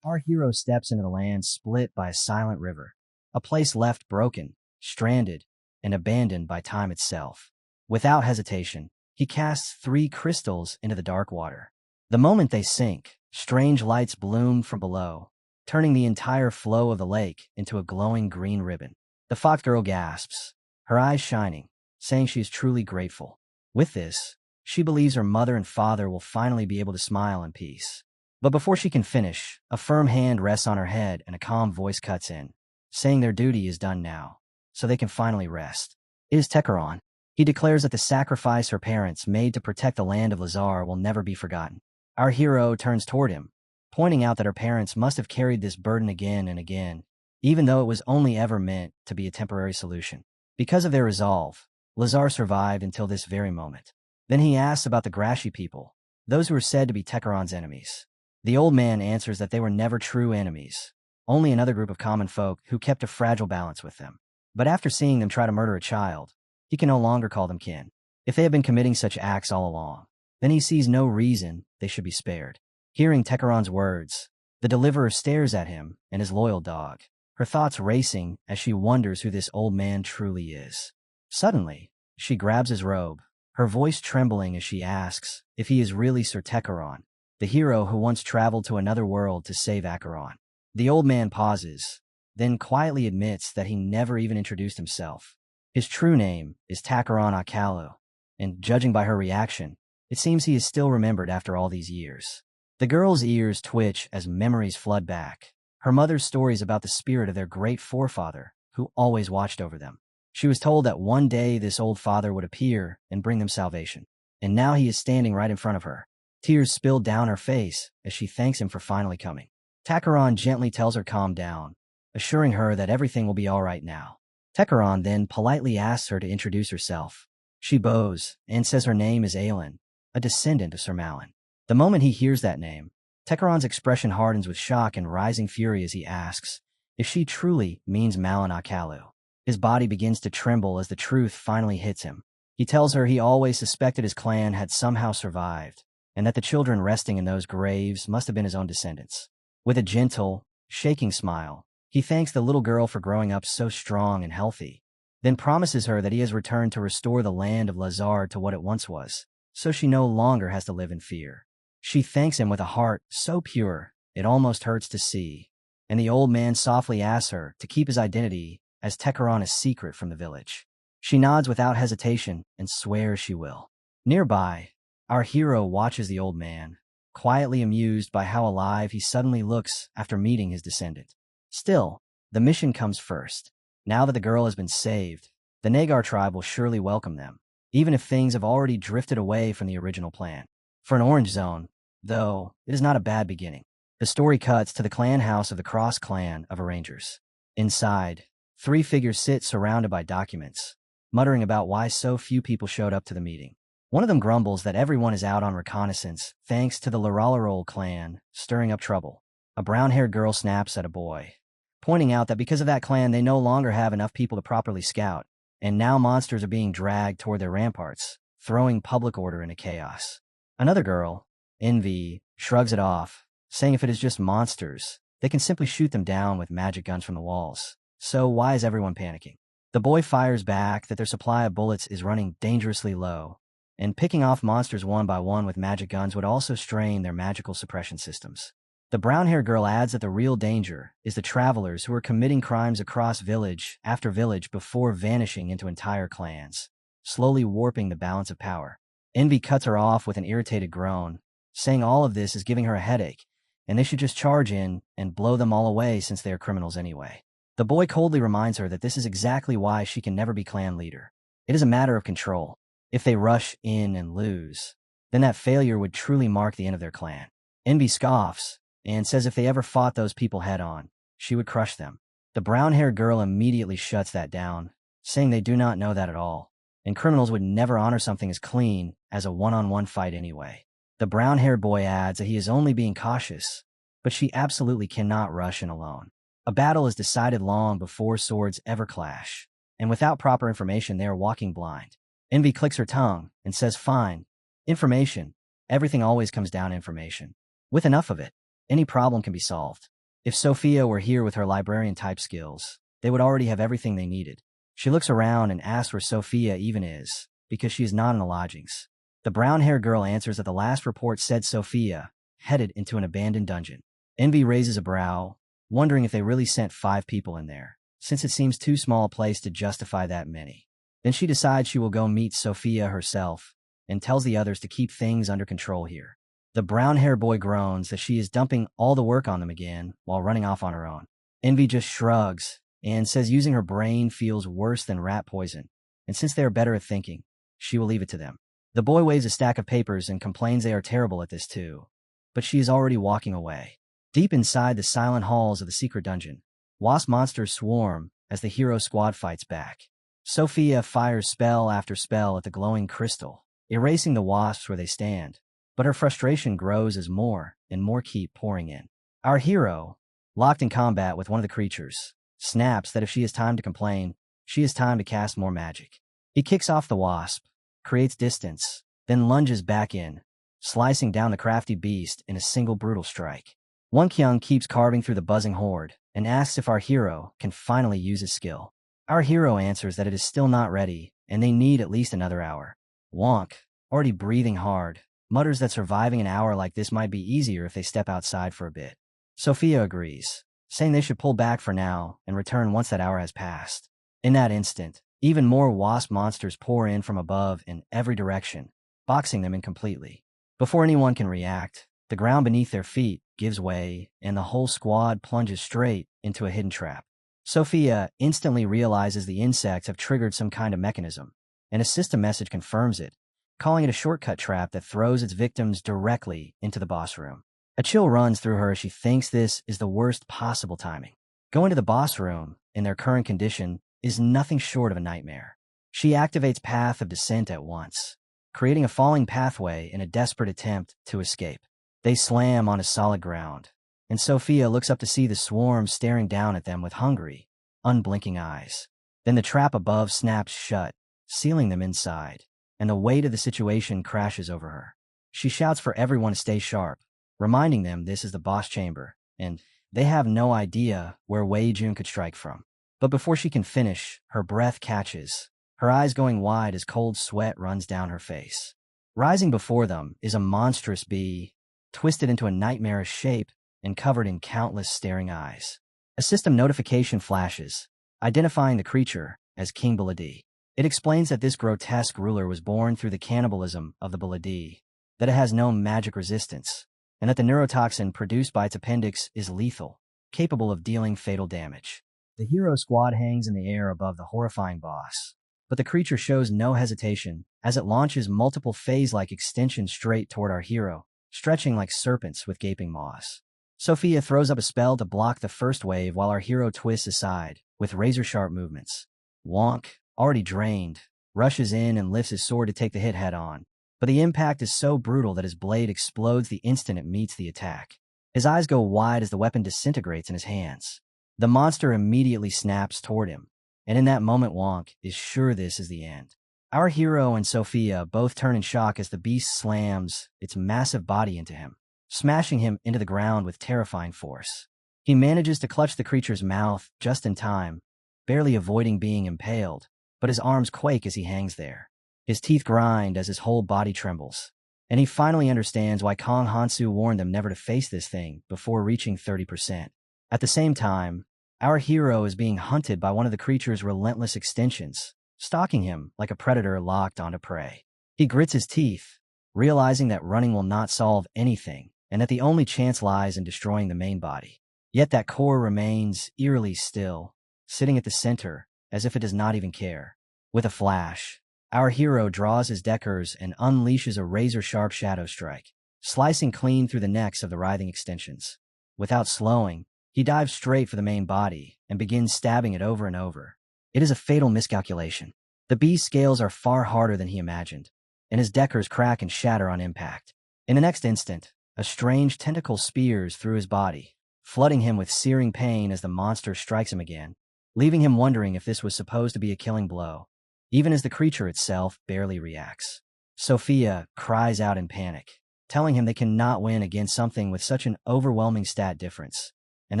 Our hero steps into the land split by a silent river, a place left broken, stranded, and abandoned by time itself. Without hesitation, he casts 3 crystals into the dark water. The moment they sink, strange lights bloom from below, turning the entire flow of the lake into a glowing green ribbon. The fox girl gasps, her eyes shining, saying she is truly grateful. With this, she believes her mother and father will finally be able to smile in peace. But before she can finish, a firm hand rests on her head and a calm voice cuts in, saying their duty is done now, so they can finally rest. It is Tekaron. He declares that the sacrifice her parents made to protect the land of Lazar will never be forgotten. Our hero turns toward him, pointing out that her parents must have carried this burden again and again, even though it was only ever meant to be a temporary solution. Because of their resolve, Lazar survived until this very moment. Then he asks about the Grashi people, those who are said to be Tekaron's enemies. The old man answers that they were never true enemies, only another group of common folk who kept a fragile balance with them. But after seeing them try to murder a child, he can no longer call them kin. If they have been committing such acts all along, then he sees no reason they should be spared. Hearing Tekaron's words, the deliverer stares at him and his loyal dog, her thoughts racing as she wonders who this old man truly is. Suddenly, she grabs his robe, her voice trembling as she asks if he is really Sir Tekaron, the hero who once traveled to another world to save Acheron. The old man pauses, then quietly admits that he never even introduced himself. His true name is Takaron Akalu, and judging by her reaction, it seems he is still remembered after all these years. The girl's ears twitch as memories flood back, her mother's stories about the spirit of their great forefather, who always watched over them. She was told that one day this old father would appear and bring them salvation, and now he is standing right in front of her. Tears spill down her face as she thanks him for finally coming. Takaron gently tells her calm down, assuring her that everything will be all right now. Tekaron then politely asks her to introduce herself. She bows and says her name is Aelin, a descendant of Sir Malin. The moment he hears that name, Tekaron's expression hardens with shock and rising fury as he asks if she truly means Malin Akalu. His body begins to tremble as the truth finally hits him. He tells her he always suspected his clan had somehow survived, and that the children resting in those graves must have been his own descendants. With a gentle, shaking smile, he thanks the little girl for growing up so strong and healthy, then promises her that he has returned to restore the land of Lazard to what it once was, so she no longer has to live in fear. She thanks him with a heart so pure it almost hurts to see, and the old man softly asks her to keep his identity as Tekaron a secret from the village. She nods without hesitation and swears she will. Nearby, our hero watches the old man, quietly amused by how alive he suddenly looks after meeting his descendant. Still, the mission comes first. Now that the girl has been saved, the Nagar tribe will surely welcome them, even if things have already drifted away from the original plan. For an orange zone, though, it is not a bad beginning. The story cuts to the clan house of the Cross Clan of Arrangers. Inside, 3 figures sit surrounded by documents, muttering about why so few people showed up to the meeting. One of them grumbles that everyone is out on reconnaissance thanks to the Laralarol clan stirring up trouble. A brown-haired girl snaps at a boy, pointing out that because of that clan they no longer have enough people to properly scout, and now monsters are being dragged toward their ramparts, throwing public order into chaos. Another girl, Envy, shrugs it off, saying if it is just monsters, they can simply shoot them down with magic guns from the walls. So why is everyone panicking? The boy fires back that their supply of bullets is running dangerously low, and picking off monsters one by one with magic guns would also strain their magical suppression systems. The brown-haired girl adds that the real danger is the travelers who are committing crimes across village after village before vanishing into entire clans, slowly warping the balance of power. Envy cuts her off with an irritated groan, saying all of this is giving her a headache, and they should just charge in and blow them all away since they are criminals anyway. The boy coldly reminds her that this is exactly why she can never be clan leader. It is a matter of control. If they rush in and lose, then that failure would truly mark the end of their clan. Envy scoffs and says if they ever fought those people head-on, she would crush them. The brown-haired girl immediately shuts that down, saying they do not know that at all, and criminals would never honor something as clean as a one-on-one fight anyway. The brown-haired boy adds that he is only being cautious, but she absolutely cannot rush in alone. A battle is decided long before swords ever clash, and without proper information they are walking blind. Envy clicks her tongue and says fine. Information. Everything always comes down to information. With enough of it, any problem can be solved. If Sophia were here with her librarian-type skills, they would already have everything they needed. She looks around and asks where Sophia even is, because she is not in the lodgings. The brown-haired girl answers that the last report said Sophia headed into an abandoned dungeon. Envy raises a brow, wondering if they really sent 5 people in there, since it seems too small a place to justify that many. Then she decides she will go meet Sophia herself, and tells the others to keep things under control here. The brown-haired boy groans that she is dumping all the work on them again while running off on her own. Envy just shrugs and says using her brain feels worse than rat poison, and since they are better at thinking, she will leave it to them. The boy waves a stack of papers and complains they are terrible at this too, but she is already walking away. Deep inside the silent halls of the secret dungeon, wasp monsters swarm as the hero squad fights back. Sophia fires spell after spell at the glowing crystal, erasing the wasps where they stand, but her frustration grows as more and more keep pouring in. Our hero, locked in combat with one of the creatures, snaps that if she has time to complain, she has time to cast more magic. He kicks off the wasp, creates distance, then lunges back in, slicing down the crafty beast in a single brutal strike. One Kyung keeps carving through the buzzing horde and asks if our hero can finally use his skill. Our hero answers that it is still not ready, and they need at least another hour. Wonk, already breathing hard, mutters that surviving an hour like this might be easier if they step outside for a bit. Sophia agrees, saying they should pull back for now and return once that hour has passed. In that instant, even more wasp monsters pour in from above in every direction, boxing them in completely. Before anyone can react, the ground beneath their feet gives way, and the whole squad plunges straight into a hidden trap. Sophia instantly realizes the insects have triggered some kind of mechanism, and a system message confirms it, calling it a shortcut trap that throws its victims directly into the boss room. A chill runs through her as she thinks this is the worst possible timing. Going to the boss room, in their current condition, is nothing short of a nightmare. She activates Path of Descent at once, creating a falling pathway in a desperate attempt to escape. They slam onto solid ground, and Sophia looks up to see the swarm staring down at them with hungry, unblinking eyes. Then the trap above snaps shut, sealing them inside, and the weight of the situation crashes over her. She shouts for everyone to stay sharp, reminding them this is the boss chamber, and they have no idea where Wei Jun could strike from. But before she can finish, her breath catches, her eyes going wide as cold sweat runs down her face. Rising before them is a monstrous bee, twisted into a nightmarish shape and covered in countless staring eyes. A system notification flashes, identifying the creature as King Buladi. It explains that this grotesque ruler was born through the cannibalism of the Buladi, that it has no magic resistance, and that the neurotoxin produced by its appendix is lethal, capable of dealing fatal damage. The hero squad hangs in the air above the horrifying boss, but the creature shows no hesitation as it launches multiple phase-like extensions straight toward our hero, stretching like serpents with gaping maws. Sophia throws up a spell to block the first wave while our hero twists aside with razor-sharp movements. Wonk, already drained, rushes in and lifts his sword to take the hit head-on, but the impact is so brutal that his blade explodes the instant it meets the attack. His eyes go wide as the weapon disintegrates in his hands. The monster immediately snaps toward him, and in that moment Wonk is sure this is the end. Our hero and Sophia both turn in shock as the beast slams its massive body into him, smashing him into the ground with terrifying force. He manages to clutch the creature's mouth just in time, barely avoiding being impaled, but his arms quake as he hangs there. His teeth grind as his whole body trembles, and he finally understands why Kong Hansu warned them never to face this thing before reaching 30%. At the same time, our hero is being hunted by one of the creature's relentless extensions, stalking him like a predator locked onto prey. He grits his teeth, realizing that running will not solve anything, and that the only chance lies in destroying the main body. Yet that core remains eerily still, sitting at the center, as if it does not even care. With a flash, our hero draws his Deckers and unleashes a razor-sharp shadow strike, slicing clean through the necks of the writhing extensions. Without slowing, he dives straight for the main body and begins stabbing it over and over. It is a fatal miscalculation. The beast's scales are far harder than he imagined, and his Deckers crack and shatter on impact. In the next instant, a strange tentacle spears through his body, flooding him with searing pain as the monster strikes him again, leaving him wondering if this was supposed to be a killing blow, even as the creature itself barely reacts. Sophia cries out in panic, telling him they cannot win against something with such an overwhelming stat difference, and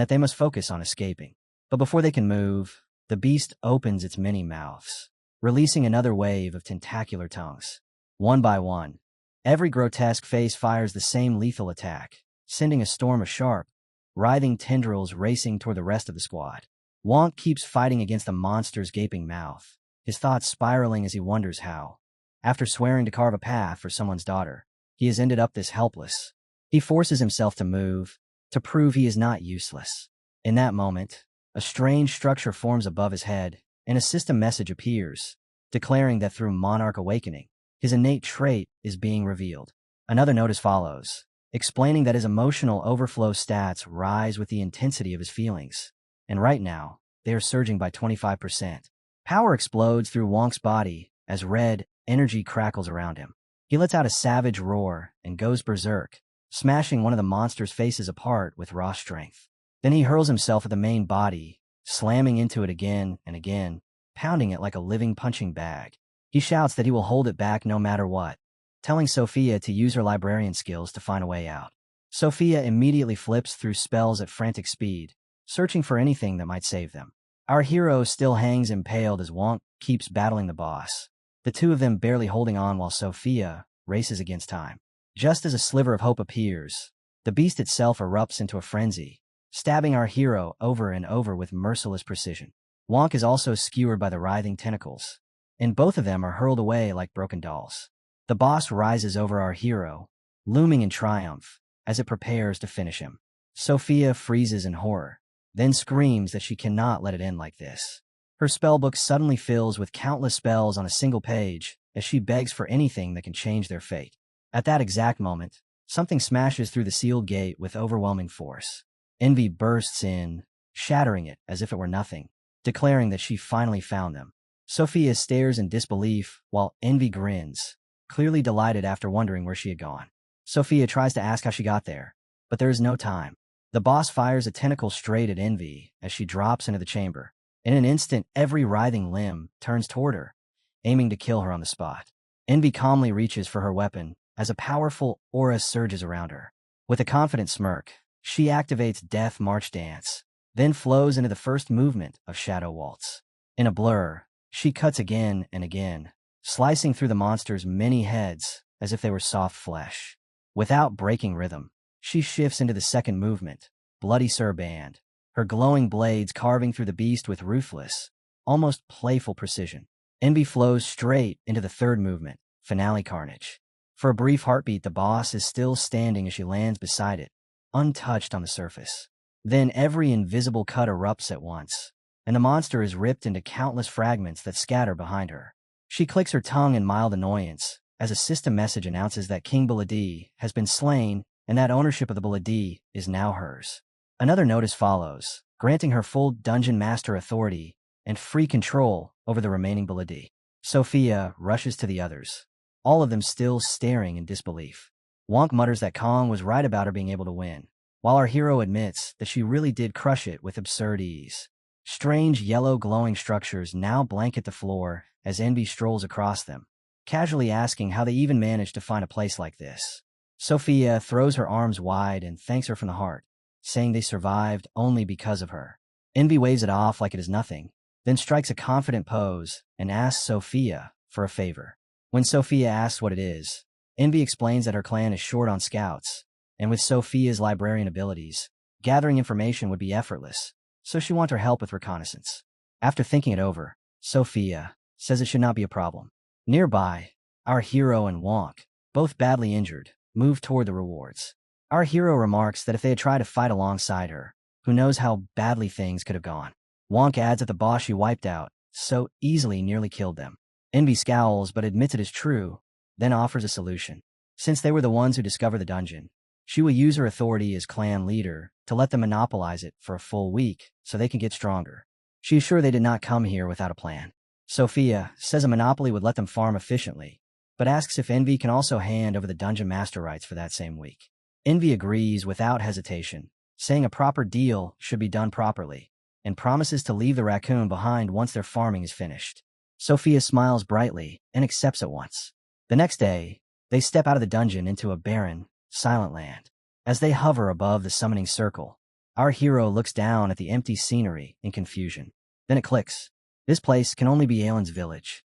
that they must focus on escaping. But before they can move, the beast opens its many mouths, releasing another wave of tentacular tongues. One by one, every grotesque face fires the same lethal attack, sending a storm of sharp, writhing tendrils racing toward the rest of the squad. Wonk keeps fighting against the monster's gaping mouth, his thoughts spiraling as he wonders how, after swearing to carve a path for someone's daughter, he has ended up this helpless. He forces himself to move, to prove he is not useless. In that moment, a strange structure forms above his head, and a system message appears, declaring that through Monarch Awakening, his innate trait is being revealed. Another notice follows, explaining that his emotional overflow stats rise with the intensity of his feelings, and right now, they are surging by 25%. Power explodes through Wonk's body as red energy crackles around him. He lets out a savage roar and goes berserk, smashing one of the monster's faces apart with raw strength. Then he hurls himself at the main body, slamming into it again and again, pounding it like a living punching bag. He shouts that he will hold it back no matter what, telling Sophia to use her librarian skills to find a way out. Sophia immediately flips through spells at frantic speed, searching for anything that might save them. Our hero still hangs impaled as Wonk keeps battling the boss, the two of them barely holding on while Sophia races against time. Just as a sliver of hope appears, the beast itself erupts into a frenzy, stabbing our hero over and over with merciless precision. Wonk is also skewered by the writhing tentacles, and both of them are hurled away like broken dolls. The boss rises over our hero, looming in triumph, as it prepares to finish him. Sophia freezes in horror, then screams that she cannot let it end like this. Her spellbook suddenly fills with countless spells on a single page as she begs for anything that can change their fate. At that exact moment, something smashes through the sealed gate with overwhelming force. Envy bursts in, shattering it as if it were nothing. declaring that she finally found them. Sophia stares in disbelief while Envy grins, clearly delighted after wondering where she had gone. Sophia tries to ask how she got there, but there is no time. The boss fires a tentacle straight at Envy as she drops into the chamber. In an instant, every writhing limb turns toward her, aiming to kill her on the spot. Envy calmly reaches for her weapon as a powerful aura surges around her. With a confident smirk, she activates Death March Dance, then flows into the first movement of Shadow Waltz. In a blur, she cuts again and again, slicing through the monster's many heads as if they were soft flesh. Without breaking rhythm, she shifts into the second movement, Bloody Band, her glowing blades carving through the beast with ruthless, almost playful precision. Envy flows straight into the third movement, Finale Carnage. For a brief heartbeat, the boss is still standing as she lands beside it, untouched on the surface. Then every invisible cut erupts at once, and the monster is ripped into countless fragments that scatter behind her. She clicks her tongue in mild annoyance as a system message announces that King Buladi has been slain and that ownership of the Buladi is now hers. Another notice follows, granting her full dungeon master authority and free control over the remaining Buladi. Sophia rushes to the others, all of them still staring in disbelief. Wonk mutters that Kong was right about her being able to win, while our hero admits that she really did crush it with absurd ease. Strange yellow glowing structures now blanket the floor as Envy strolls across them, casually asking how they even managed to find a place like this. Sophia throws her arms wide and thanks her from the heart, saying they survived only because of her. Envy waves it off like it is nothing, then strikes a confident pose and asks Sophia for a favor. When Sophia asks what it is, Envy explains that her clan is short on scouts, and with Sophia's librarian abilities, gathering information would be effortless, so she wants her help with reconnaissance. After thinking it over, Sophia says it should not be a problem. Nearby, our hero and Wonk, both badly injured, move toward the rewards. Our hero remarks that if they had tried to fight alongside her, who knows how badly things could have gone. Wonk adds that the boss she wiped out so easily nearly killed them. Envy scowls but admits it is true, then offers a solution. Since they were the ones who discovered the dungeon, she will use her authority as clan leader to let them monopolize it for a full week so they can get stronger. She is sure they did not come here without a plan. Sophia says a monopoly would let them farm efficiently, but asks if Envy can also hand over the dungeon master rights for that same week. Envy agrees without hesitation, saying a proper deal should be done properly, and promises to leave the raccoon behind once their farming is finished. Sophia smiles brightly and accepts at once. The next day, they step out of the dungeon into a barren, silent land. As they hover above the summoning circle, our hero looks down at the empty scenery in confusion. Then it clicks. This place can only be Aylin's village.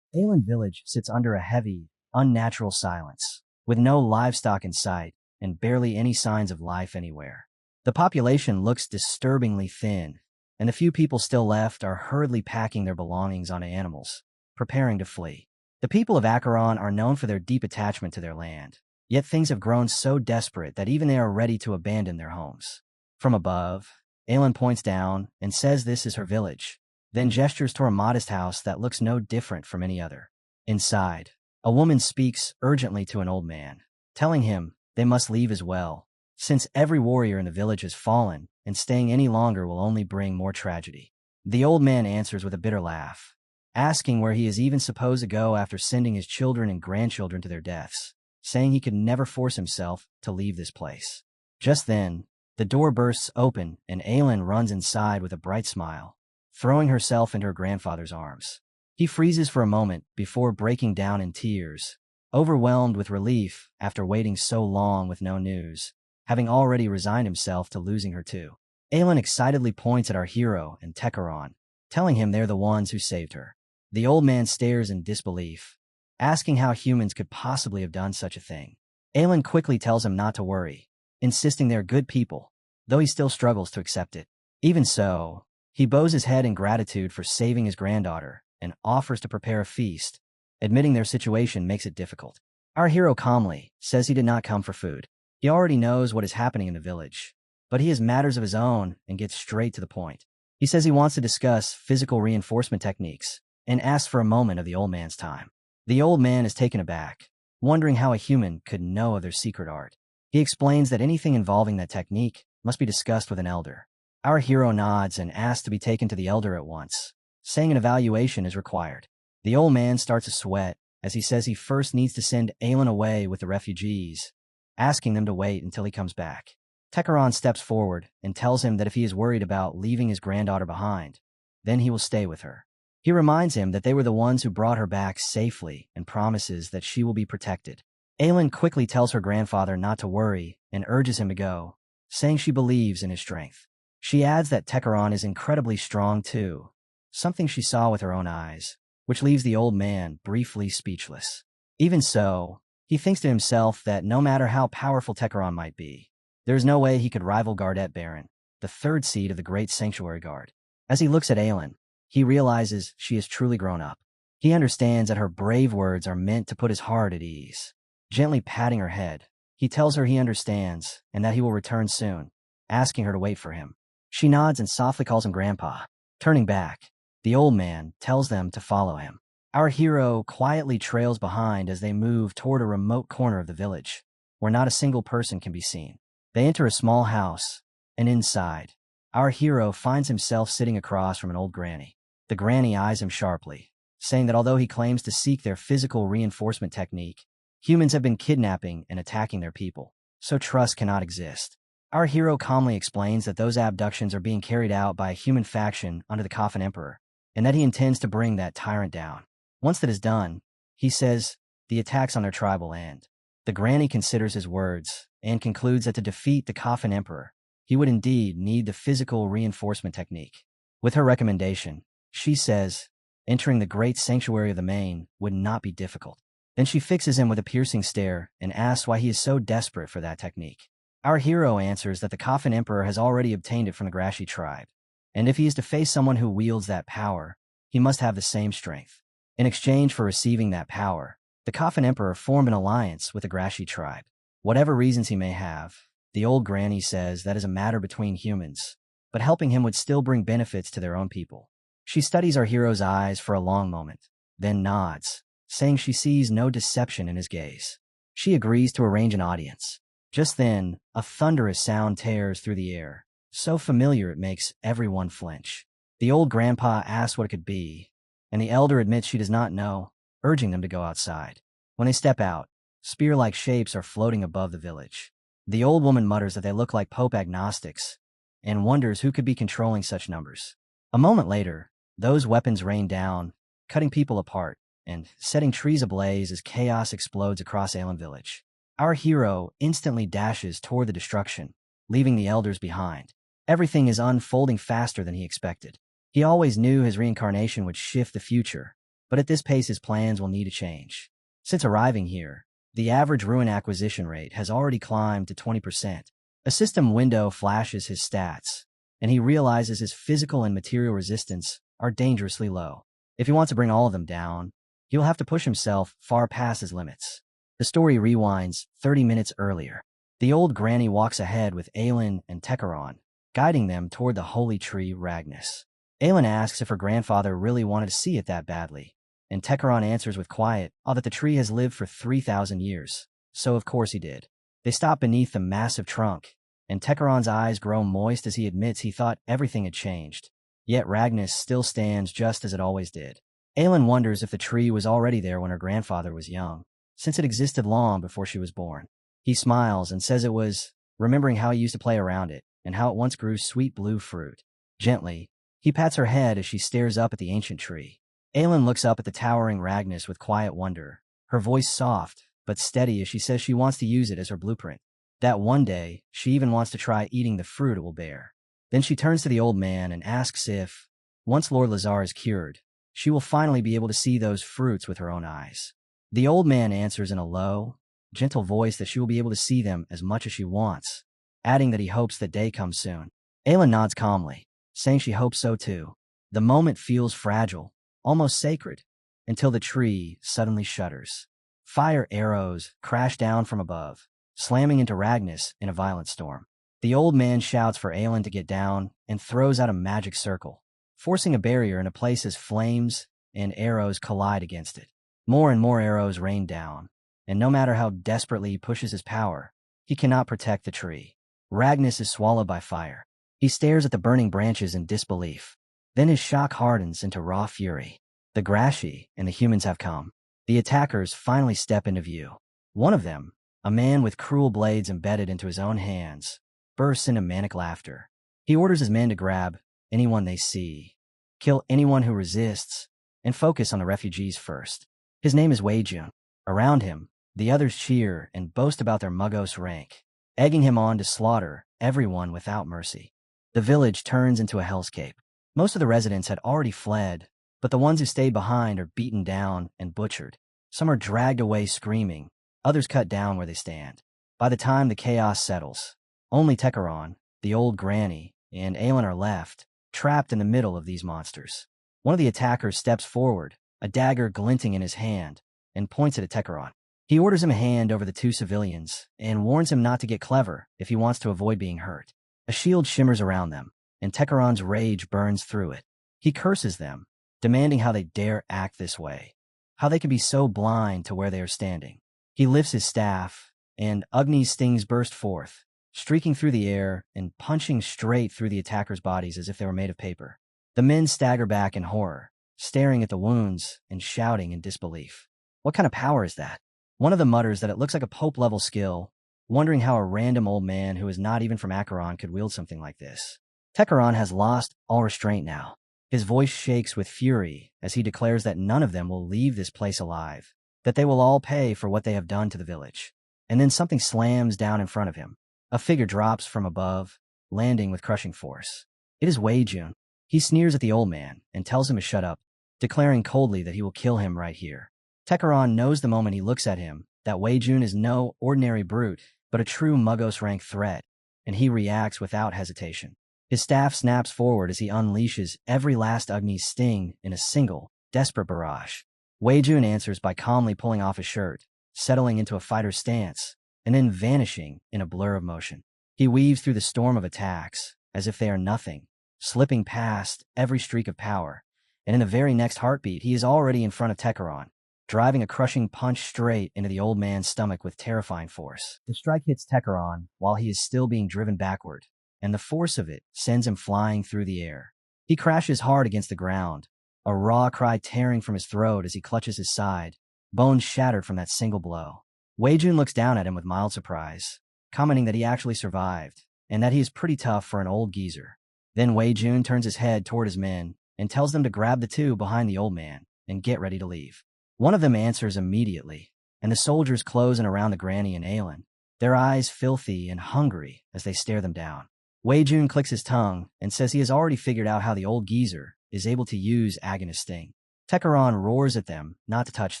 Aylin Village sits under a heavy, unnatural silence, with no livestock in sight and barely any signs of life anywhere. The population looks disturbingly thin, and the few people still left are hurriedly packing their belongings onto animals, preparing to flee. The people of Acheron are known for their deep attachment to their land, yet things have grown so desperate that even they are ready to abandon their homes. From above, Aylin points down and says this is her village, then gestures toward a modest house that looks no different from any other. Inside, a woman speaks urgently to an old man, telling him they must leave as well, since every warrior in the village has fallen and staying any longer will only bring more tragedy. The old man answers with a bitter laugh, asking where he is even supposed to go after sending his children and grandchildren to their deaths, saying he could never force himself to leave this place. Just then, the door bursts open and Aylin runs inside with a bright smile, throwing herself into her grandfather's arms. He freezes for a moment before breaking down in tears, overwhelmed with relief after waiting so long with no news, having already resigned himself to losing her too. Aylin excitedly points at our hero and Tekaron, telling him they're the ones who saved her. The old man stares in disbelief, asking how humans could possibly have done such a thing. Aylin quickly tells him not to worry, insisting they're good people, though he still struggles to accept it. Even so, he bows his head in gratitude for saving his granddaughter and offers to prepare a feast, admitting their situation makes it difficult. Our hero calmly says he did not come for food. He already knows what is happening in the village, but he has matters of his own and gets straight to the point. He says he wants to discuss physical reinforcement techniques and asks for a moment of the old man's time. The old man is taken aback, wondering how a human could know of their secret art. He explains that anything involving that technique must be discussed with an elder. Our hero nods and asks to be taken to the elder at once, saying an evaluation is required. The old man starts to sweat as he says he first needs to send Aelin away with the refugees, asking them to wait until he comes back. Tekaron steps forward and tells him that if he is worried about leaving his granddaughter behind, then he will stay with her. He reminds him that they were the ones who brought her back safely and promises that she will be protected. Aelin quickly tells her grandfather not to worry and urges him to go, saying she believes in his strength. She adds that Tekaron is incredibly strong too, something she saw with her own eyes, which leaves the old man briefly speechless. Even so, he thinks to himself that no matter how powerful Tekaron might be, there is no way he could rival Gardet Baron, the third seed of the Great Sanctuary Guard. As he looks at Aelin, he realizes she has truly grown up. He understands that her brave words are meant to put his heart at ease. Gently patting her head, he tells her he understands and that he will return soon, asking her to wait for him. She nods and softly calls him Grandpa. Turning back, the old man tells them to follow him. Our hero quietly trails behind as they move toward a remote corner of the village, where not a single person can be seen. They enter a small house, and inside, our hero finds himself sitting across from an old granny. The granny eyes him sharply, saying that although he claims to seek their physical reinforcement technique, humans have been kidnapping and attacking their people, so trust cannot exist. Our hero calmly explains that those abductions are being carried out by a human faction under the Coffin Emperor, and that he intends to bring that tyrant down. Once that is done, he says, the attacks on their tribe will end. The granny considers his words and concludes that to defeat the Coffin Emperor, he would indeed need the physical reinforcement technique. With her recommendation, she says, entering the great sanctuary of the Main would not be difficult. Then she fixes him with a piercing stare and asks why he is so desperate for that technique. Our hero answers that the Coffin Emperor has already obtained it from the Grashi tribe, and if he is to face someone who wields that power, he must have the same strength. In exchange for receiving that power, the Coffin Emperor formed an alliance with the Grashi tribe. Whatever reasons he may have, the old granny says that is a matter between humans, but helping him would still bring benefits to their own people. She studies our hero's eyes for a long moment, then nods, saying she sees no deception in his gaze. She agrees to arrange an audience. Just then, a thunderous sound tears through the air, so familiar it makes everyone flinch. The old grandpa asks what it could be, and the elder admits she does not know, urging them to go outside. When they step out, spear-like shapes are floating above the village. The old woman mutters that they look like Pope agnostics, and wonders who could be controlling such numbers. A moment later, those weapons rain down, cutting people apart, and setting trees ablaze as chaos explodes across Aelin village. Our hero instantly dashes toward the destruction, leaving the elders behind. Everything is unfolding faster than he expected. He always knew his reincarnation would shift the future, but at this pace his plans will need to change. Since arriving here, the average ruin acquisition rate has already climbed to 20%. A system window flashes his stats, and he realizes his physical and material resistance are dangerously low. If he wants to bring all of them down, he'll have to push himself far past his limits. The story rewinds 30 minutes earlier. The old granny walks ahead with Aelin and Tekaron, guiding them toward the holy tree Ragnus. Aelin asks if her grandfather really wanted to see it that badly, and Tekaron answers with quiet, that the tree has lived for 3,000 years, so of course he did. They stop beneath the massive trunk, and Tekaron's eyes grow moist as he admits he thought everything had changed. Yet Ragnus still stands just as it always did. Aelin wonders if the tree was already there when her grandfather was young, since it existed long before she was born. He smiles and says it was, remembering how he used to play around it, and how it once grew sweet blue fruit. Gently, he pats her head as she stares up at the ancient tree. Aelin looks up at the towering Ragnus with quiet wonder, her voice soft but steady as she says she wants to use it as her blueprint. That one day, she even wants to try eating the fruit it will bear. Then she turns to the old man and asks if, once Lord Lazar is cured, she will finally be able to see those fruits with her own eyes. The old man answers in a low, gentle voice that she will be able to see them as much as she wants, adding that he hopes that day comes soon. Aelin nods calmly, saying she hopes so too. The moment feels fragile, almost sacred, until the tree suddenly shudders. Fire arrows crash down from above, slamming into Ragnus in a violent storm. The old man shouts for Aelin to get down and throws out a magic circle, forcing a barrier in a place as flames and arrows collide against it. More and more arrows rain down, and no matter how desperately he pushes his power, he cannot protect the tree. Ragnus is swallowed by fire. He stares at the burning branches in disbelief. Then his shock hardens into raw fury. The Grashi and the humans have come. The attackers finally step into view. One of them, a man with cruel blades embedded into his own hands, bursts into manic laughter. He orders his men to grab anyone they see, kill anyone who resists, and focus on the refugees first. His name is Wei Jun. Around him, the others cheer and boast about their Mugos rank, egging him on to slaughter everyone without mercy. The village turns into a hellscape. Most of the residents had already fled, but the ones who stayed behind are beaten down and butchered. Some are dragged away screaming, others cut down where they stand. By the time the chaos settles, only Tekaron, the old granny, and Aelin are left, trapped in the middle of these monsters. One of the attackers steps forward, a dagger glinting in his hand, and points it at Tekaron. He orders him a hand over the two civilians and warns him not to get clever if he wants to avoid being hurt. A shield shimmers around them, and Tekaron's rage burns through it. He curses them, demanding how they dare act this way, how they can be so blind to where they are standing. He lifts his staff, and Agni's stings burst forth, streaking through the air and punching straight through the attackers' bodies as if they were made of paper. The men stagger back in horror, staring at the wounds and shouting in disbelief. What kind of power is that? One of them mutters that it looks like a Pope-level skill, wondering how a random old man who is not even from Acheron could wield something like this. Tekaron has lost all restraint now. His voice shakes with fury as he declares that none of them will leave this place alive, that they will all pay for what they have done to the village. And then something slams down in front of him. A figure drops from above, landing with crushing force. It is Wei Jun. He sneers at the old man and tells him to shut up, declaring coldly that he will kill him right here. Tekaron knows the moment he looks at him that Wei Jun is no ordinary brute, but a true Mugos rank threat, and he reacts without hesitation. His staff snaps forward as he unleashes every last Agni sting in a single, desperate barrage. Wei Jun answers by calmly pulling off his shirt, settling into a fighter's stance, and then vanishing in a blur of motion. He weaves through the storm of attacks as if they are nothing, slipping past every streak of power, and in the very next heartbeat he is already in front of Tekaron, driving a crushing punch straight into the old man's stomach with terrifying force. The strike hits Tekaron while he is still being driven backward, and the force of it sends him flying through the air. He crashes hard against the ground, a raw cry tearing from his throat as he clutches his side, bones shattered from that single blow. Wei Jun looks down at him with mild surprise, commenting that he actually survived, and that he is pretty tough for an old geezer. Then Wei Jun turns his head toward his men and tells them to grab the two behind the old man and get ready to leave. One of them answers immediately, and the soldiers close in around the granny and Aelin, their eyes filthy and hungry as they stare them down. Wei Jun clicks his tongue and says he has already figured out how the old geezer is able to use Agnes' sting. Tekaron roars at them not to touch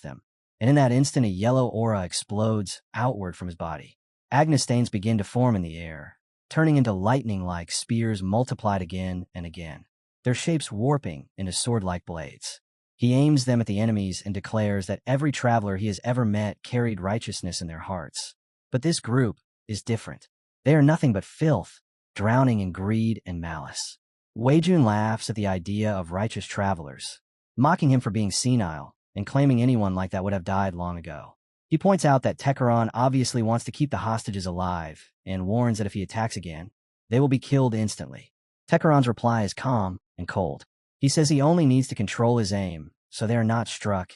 them, and in that instant a yellow aura explodes outward from his body. Agnes stains begin to form in the air, turning into lightning-like spears multiplied again and again, their shapes warping into sword-like blades. He aims them at the enemies and declares that every traveler he has ever met carried righteousness in their hearts. But this group is different. They are nothing but filth, drowning in greed and malice. Wei Jun laughs at the idea of righteous travelers, mocking him for being senile and claiming anyone like that would have died long ago. He points out that Tekaron obviously wants to keep the hostages alive and warns that if he attacks again, they will be killed instantly. Tekaron's reply is calm and cold. He says he only needs to control his aim so they are not struck,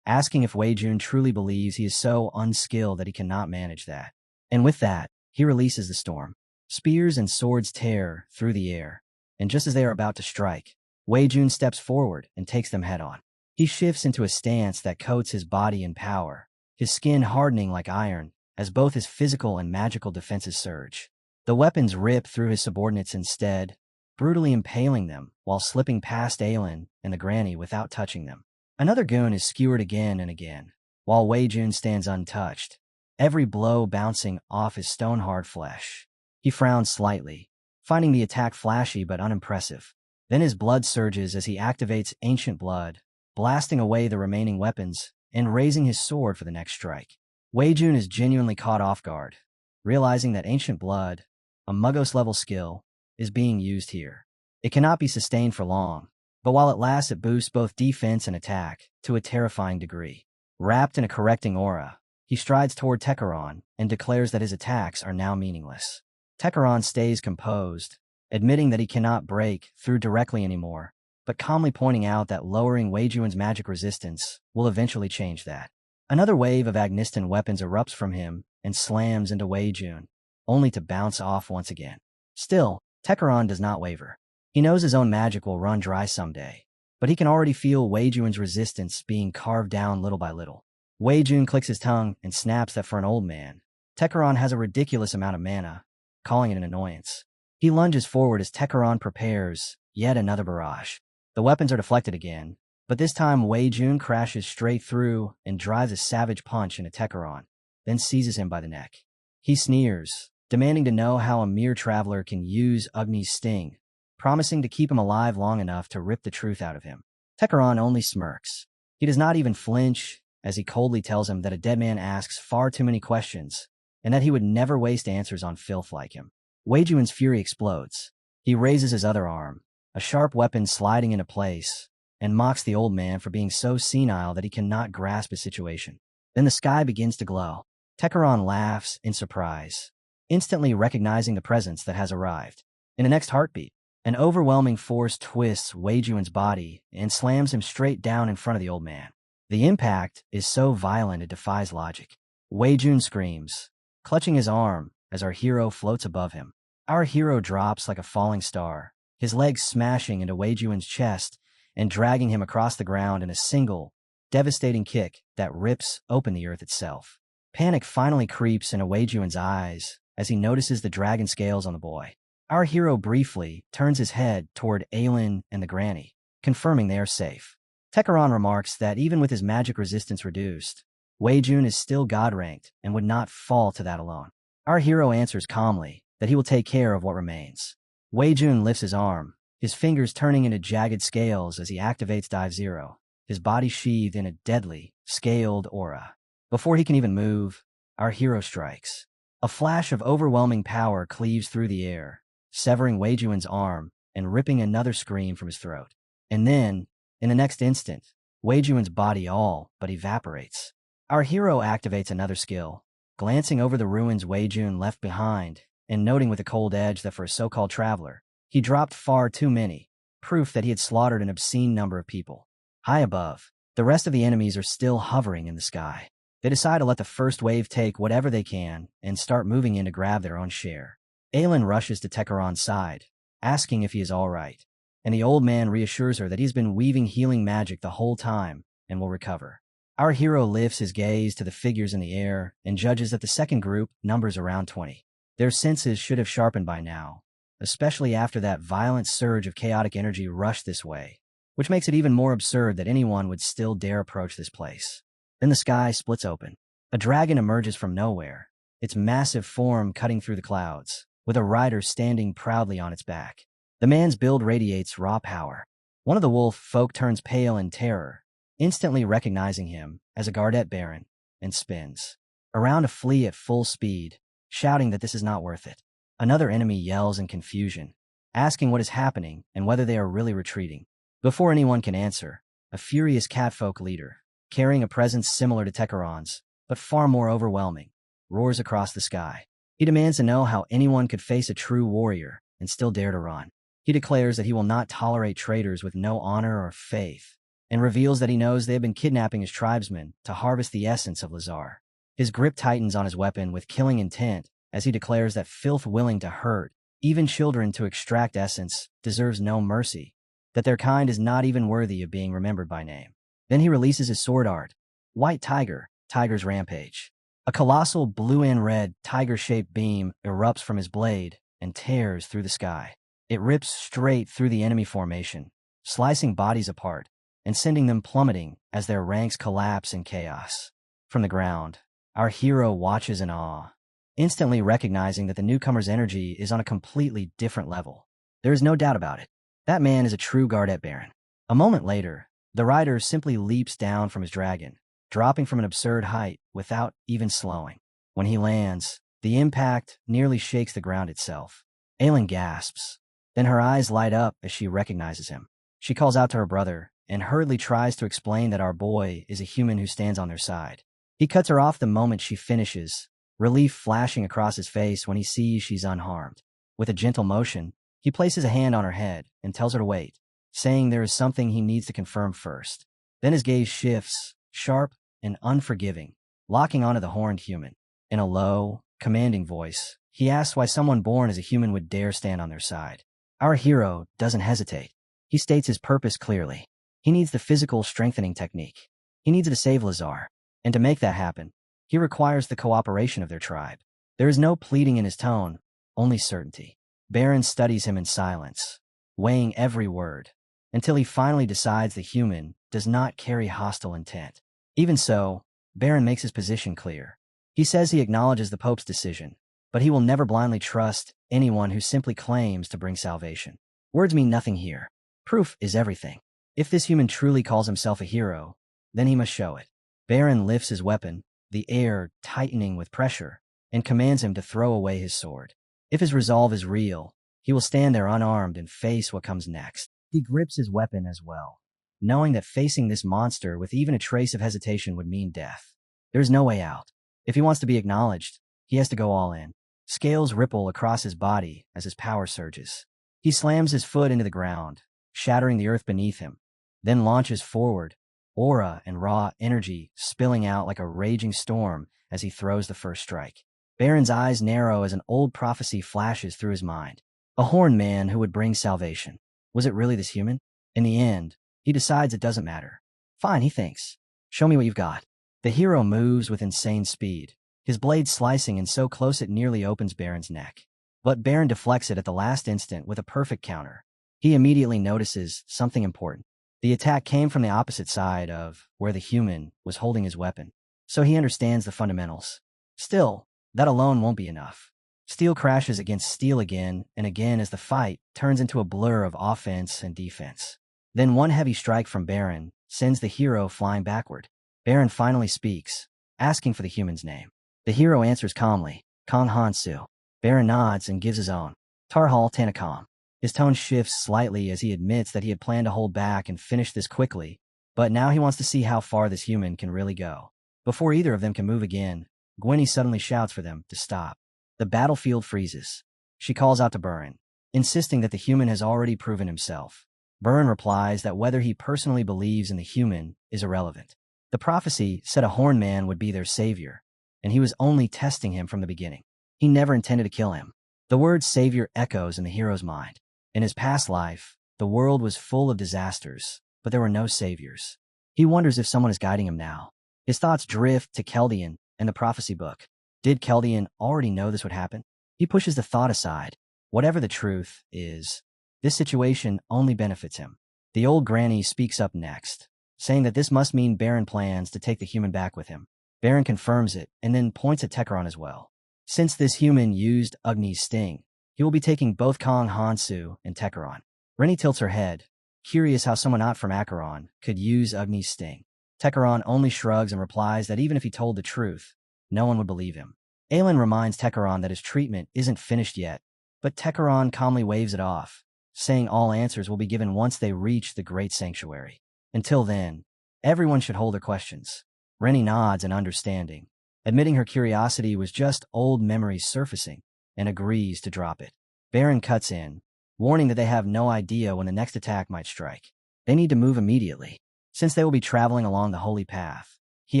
asking if Wei Jun truly believes he is so unskilled that he cannot manage that. And with that, he releases the storm. Spears and swords tear through the air, and just as they are about to strike, Wei Jun steps forward and takes them head-on. He shifts into a stance that coats his body in power, his skin hardening like iron as both his physical and magical defenses surge. The weapons rip through his subordinates instead, brutally impaling them while slipping past Aelin and the granny without touching them. Another goon is skewered again and again, while Wei Jun stands untouched, every blow bouncing off his stone-hard flesh. He frowns slightly, finding the attack flashy but unimpressive. Then his blood surges as he activates Ancient Blood, blasting away the remaining weapons and raising his sword for the next strike. Wei Jun is genuinely caught off guard, realizing that Ancient Blood, a Mugos-level skill, is being used here. It cannot be sustained for long, but while it lasts it boosts both defense and attack to a terrifying degree. Wrapped in a correcting aura, he strides toward Tekaron and declares that his attacks are now meaningless. Tekaron stays composed, admitting that he cannot break through directly anymore, but calmly pointing out that lowering Wei Jun's magic resistance will eventually change that. Another wave of Agniston weapons erupts from him and slams into Wei Jun, only to bounce off once again. Still, Tekaron does not waver. He knows his own magic will run dry someday, but he can already feel Wei Jun's resistance being carved down little by little. Wei Jun clicks his tongue and snaps that for an old man, Tekaron has a ridiculous amount of mana, calling it an annoyance. He lunges forward as Tekaron prepares yet another barrage. The weapons are deflected again, but this time Wei Jun crashes straight through and drives a savage punch into Tekaron, then seizes him by the neck. He sneers, demanding to know how a mere traveler can use Agni's sting, promising to keep him alive long enough to rip the truth out of him. Tekaron only smirks. He does not even flinch as he coldly tells him that a dead man asks far too many questions and that he would never waste answers on filth like him. Wei Jun's fury explodes. He raises his other arm, a sharp weapon sliding into place, and mocks the old man for being so senile that he cannot grasp his situation. Then the sky begins to glow. Tekaron laughs in surprise, instantly recognizing the presence that has arrived. In the next heartbeat, an overwhelming force twists Wei Jun's body and slams him straight down in front of the old man. The impact is so violent it defies logic. Wei Jun screams, clutching his arm as our hero floats above him. Our hero drops like a falling star, his legs smashing into Wei Jun's chest and dragging him across the ground in a single, devastating kick that rips open the earth itself. Panic finally creeps into Wei Jun's eyes as he notices the dragon scales on the boy. Our hero briefly turns his head toward Aelin and the granny, confirming they are safe. Tekaron remarks that even with his magic resistance reduced, Wei Jun is still God-ranked and would not fall to that alone. Our hero answers calmly that he will take care of what remains. Wei Jun lifts his arm, his fingers turning into jagged scales as he activates Dive Zero, his body sheathed in a deadly, scaled aura. Before he can even move, our hero strikes. A flash of overwhelming power cleaves through the air, severing Wei Jun's arm and ripping another scream from his throat. And then, in the next instant, Wei Jun's body all but evaporates. Our hero activates another skill, glancing over the ruins Wei Jun left behind and noting with a cold edge that for a so-called traveler, he dropped far too many, proof that he had slaughtered an obscene number of people. High above, the rest of the enemies are still hovering in the sky. They decide to let the first wave take whatever they can and start moving in to grab their own share. Aelin rushes to Tekaron's side, asking if he is all right, and the old man reassures her that he's been weaving healing magic the whole time and will recover. Our hero lifts his gaze to the figures in the air and judges that the second group numbers around 20. Their senses should have sharpened by now, especially after that violent surge of chaotic energy rushed this way, which makes it even more absurd that anyone would still dare approach this place. Then the sky splits open. A dragon emerges from nowhere, its massive form cutting through the clouds, with a rider standing proudly on its back. The man's build radiates raw power. One of the wolf folk turns pale in terror, instantly recognizing him as a Gardet Baron, and spins around to flee at full speed, shouting that this is not worth it. Another enemy yells in confusion, asking what is happening and whether they are really retreating. Before anyone can answer, a furious catfolk leader, carrying a presence similar to Tekaron's, but far more overwhelming, roars across the sky. He demands to know how anyone could face a true warrior and still dare to run. He declares that he will not tolerate traitors with no honor or faith, and reveals that he knows they have been kidnapping his tribesmen to harvest the essence of Lazar. His grip tightens on his weapon with killing intent as he declares that filth willing to hurt, even children to extract essence, deserves no mercy, that their kind is not even worthy of being remembered by name. Then he releases his sword art, White Tiger, Tiger's Rampage. A colossal blue and red tiger-shaped beam erupts from his blade and tears through the sky. It rips straight through the enemy formation, slicing bodies apart and sending them plummeting as their ranks collapse in chaos. From the ground, our hero watches in awe, instantly recognizing that the newcomer's energy is on a completely different level. There is no doubt about it. That man is a true Gardet Baron. A moment later, the rider simply leaps down from his dragon, dropping from an absurd height without even slowing. When he lands, the impact nearly shakes the ground itself. Aelin gasps. Then her eyes light up as she recognizes him. She calls out to her brother and hurriedly tries to explain that our boy is a human who stands on their side. He cuts her off the moment she finishes, relief flashing across his face when he sees she's unharmed. With a gentle motion, he He places a hand on her head and tells her to wait, saying there is something he needs to confirm first. Then his gaze shifts, sharp and unforgiving, locking onto the horned human. In a low, commanding voice, he asks why someone born as a human would dare stand on their side. Our hero doesn't hesitate. He states his purpose clearly. He needs the physical strengthening technique. He needs it to save Lazar. And to make that happen, he requires the cooperation of their tribe. There is no pleading in his tone, only certainty. Baron studies him in silence, weighing every word, until he finally decides the human does not carry hostile intent. Even so, Baron makes his position clear. He says he acknowledges the Pope's decision, but he will never blindly trust anyone who simply claims to bring salvation. Words mean nothing here. Proof is everything. If this human truly calls himself a hero, then he must show it. Baron lifts his weapon, the air tightening with pressure, and commands him to throw away his sword. If his resolve is real, he will stand there unarmed and face what comes next. He grips his weapon as well, knowing that facing this monster with even a trace of hesitation would mean death. There is no way out. If he wants to be acknowledged, he has to go all in. Scales ripple across his body as his power surges. He slams his foot into the ground, shattering the earth beneath him, then launches forward, aura and raw energy spilling out like a raging storm as he throws the first strike. Baron's eyes narrow as an old prophecy flashes through his mind. A horned man who would bring salvation. Was it really this human? In the end, he decides it doesn't matter. Fine, he thinks. Show me what you've got. The hero moves with insane speed, his blade slicing and so close it nearly opens Baron's neck. But Baron deflects it at the last instant with a perfect counter. He immediately notices something important. The attack came from the opposite side of where the human was holding his weapon, so he understands the fundamentals. Still, that alone won't be enough. Steel crashes against steel again and again as the fight turns into a blur of offense and defense. Then one heavy strike from Baron sends the hero flying backward. Baron finally speaks, asking for the human's name. The hero answers calmly, Kong Hansu. Baron nods and gives his own, Tarhal Tanakam. His tone shifts slightly as he admits that he had planned to hold back and finish this quickly, but now he wants to see how far this human can really go. Before either of them can move again, Gwenny suddenly shouts for them to stop. The battlefield freezes. She calls out to Baron, insisting that the human has already proven himself. Baron replies that whether he personally believes in the human is irrelevant. The prophecy said a horned man would be their savior, and he was only testing him from the beginning. He never intended to kill him. The word savior echoes in the hero's mind. In his past life, the world was full of disasters, but there were no saviors. He wonders if someone is guiding him now. His thoughts drift to Keldian and the prophecy book. Did Keldian already know this would happen? He pushes the thought aside. Whatever the truth is, this situation only benefits him. The old granny speaks up next, saying that this must mean Baron plans to take the human back with him. Baron confirms it and then points at Tekaron as well. Since this human used Agni's sting, he will be taking both Kong Hansu and Tekaron. Rennie tilts her head, curious how someone not from Acheron could use Agni's sting. Tekaron only shrugs and replies that even if he told the truth, no one would believe him. Aelin reminds Tekaron that his treatment isn't finished yet, but Tekaron calmly waves it off, saying all answers will be given once they reach the Great Sanctuary. Until then, everyone should hold their questions. Rennie nods in understanding, admitting her curiosity was just old memories surfacing, and agrees to drop it. Baron cuts in, warning that they have no idea when the next attack might strike. They need to move immediately, since they will be traveling along the holy path. He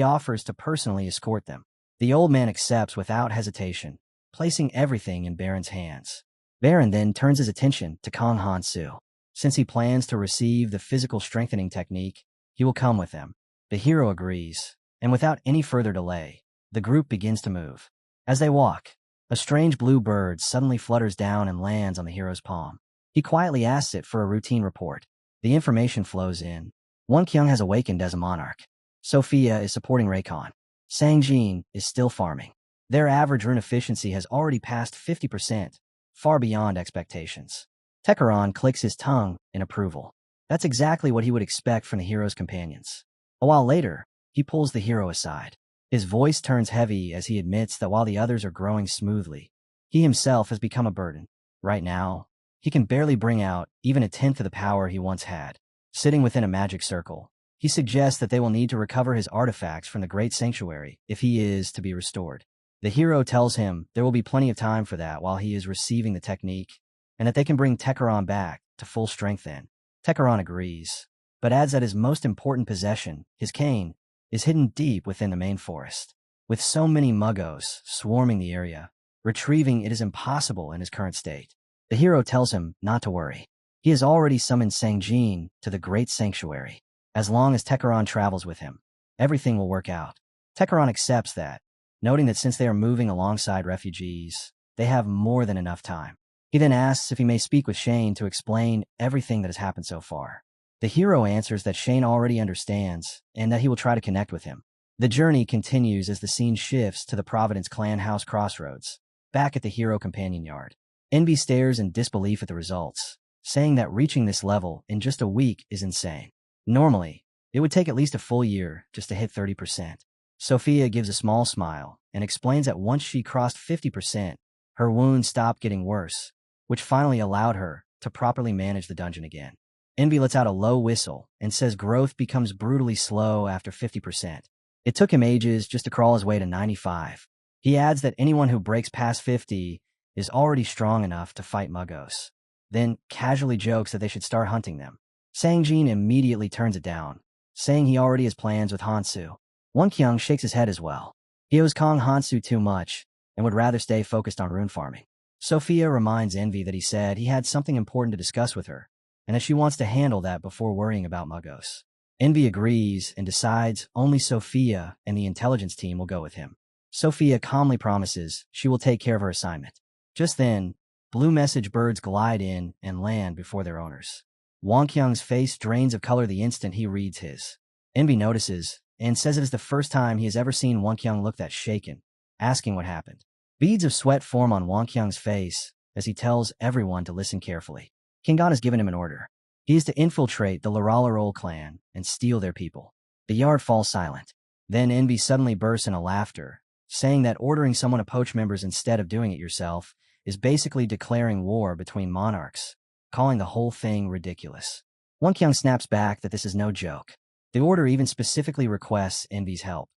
offers to personally escort them. The old man accepts without hesitation, placing everything in Baron's hands. Baron then turns his attention to Kong Hansu. Since he plans to receive the physical strengthening technique, he will come with them. The hero agrees, and without any further delay, the group begins to move. As they walk, a strange blue bird suddenly flutters down and lands on the hero's palm. He quietly asks it for a routine report. The information flows in. Won Kyung has awakened as a monarch. Sophia is supporting Raikon. Sang Jin is still farming. Their average rune efficiency has already passed 50%, far beyond expectations. Tekaron clicks his tongue in approval. That's exactly what he would expect from the hero's companions. A while later, he pulls the hero aside. His voice turns heavy as he admits that while the others are growing smoothly, he himself has become a burden. Right now, he can barely bring out even a tenth of the power he once had. Sitting within a magic circle, he suggests that they will need to recover his artifacts from the Great Sanctuary if he is to be restored. The hero tells him there will be plenty of time for that while he is receiving the technique, and that they can bring Tekaron back to full strength then. Tekaron agrees, but adds that his most important possession, his cane, is hidden deep within the main forest. With so many muggos swarming the area, retrieving it is impossible in his current state. The hero tells him not to worry. He has already summoned Sangjin to the Great Sanctuary. As long as Tekaron travels with him, everything will work out. Tekaron accepts that, noting that since they are moving alongside refugees, they have more than enough time. He then asks if he may speak with Shane to explain everything that has happened so far. The hero answers that Shane already understands and that he will try to connect with him. The journey continues as the scene shifts to the Providence clan house crossroads, back at the hero companion yard. Envy stares in disbelief at the results, saying that reaching this level in just a week is insane. Normally, it would take at least a full year just to hit 30%. Sophia gives a small smile and explains that once she crossed 50%, her wounds stopped getting worse, which finally allowed her to properly manage the dungeon again. Envy lets out a low whistle and says growth becomes brutally slow after 50%. It took him ages just to crawl his way to 95. He adds that anyone who breaks past 50 is already strong enough to fight muggos, then casually jokes that they should start hunting them. Sangjin immediately turns it down, saying he already has plans with Hansu. Wonkyung shakes his head as well. He owes Kong Hansu too much and would rather stay focused on rune farming. Sophia reminds Envy that he said he had something important to discuss with her, and that she wants to handle that before worrying about muggos. Envy agrees and decides only Sophia and the intelligence team will go with him. Sophia calmly promises she will take care of her assignment. Just then, blue message birds glide in and land before their owners. Wonkyung's face drains of color the instant he reads his. Envy notices and says it is the first time he has ever seen Wonkyung look that shaken, asking what happened. Beads of sweat form on Wonkyung's face as he tells everyone to listen carefully. Kingan has given him an order. He is to infiltrate the Laralarol clan and steal their people. The yard falls silent. Then Envy suddenly bursts into laughter, saying that ordering someone to poach members instead of doing it yourself is basically declaring war between monarchs, calling the whole thing ridiculous. Wonkyung snaps back that this is no joke. The order even specifically requests Envy's help,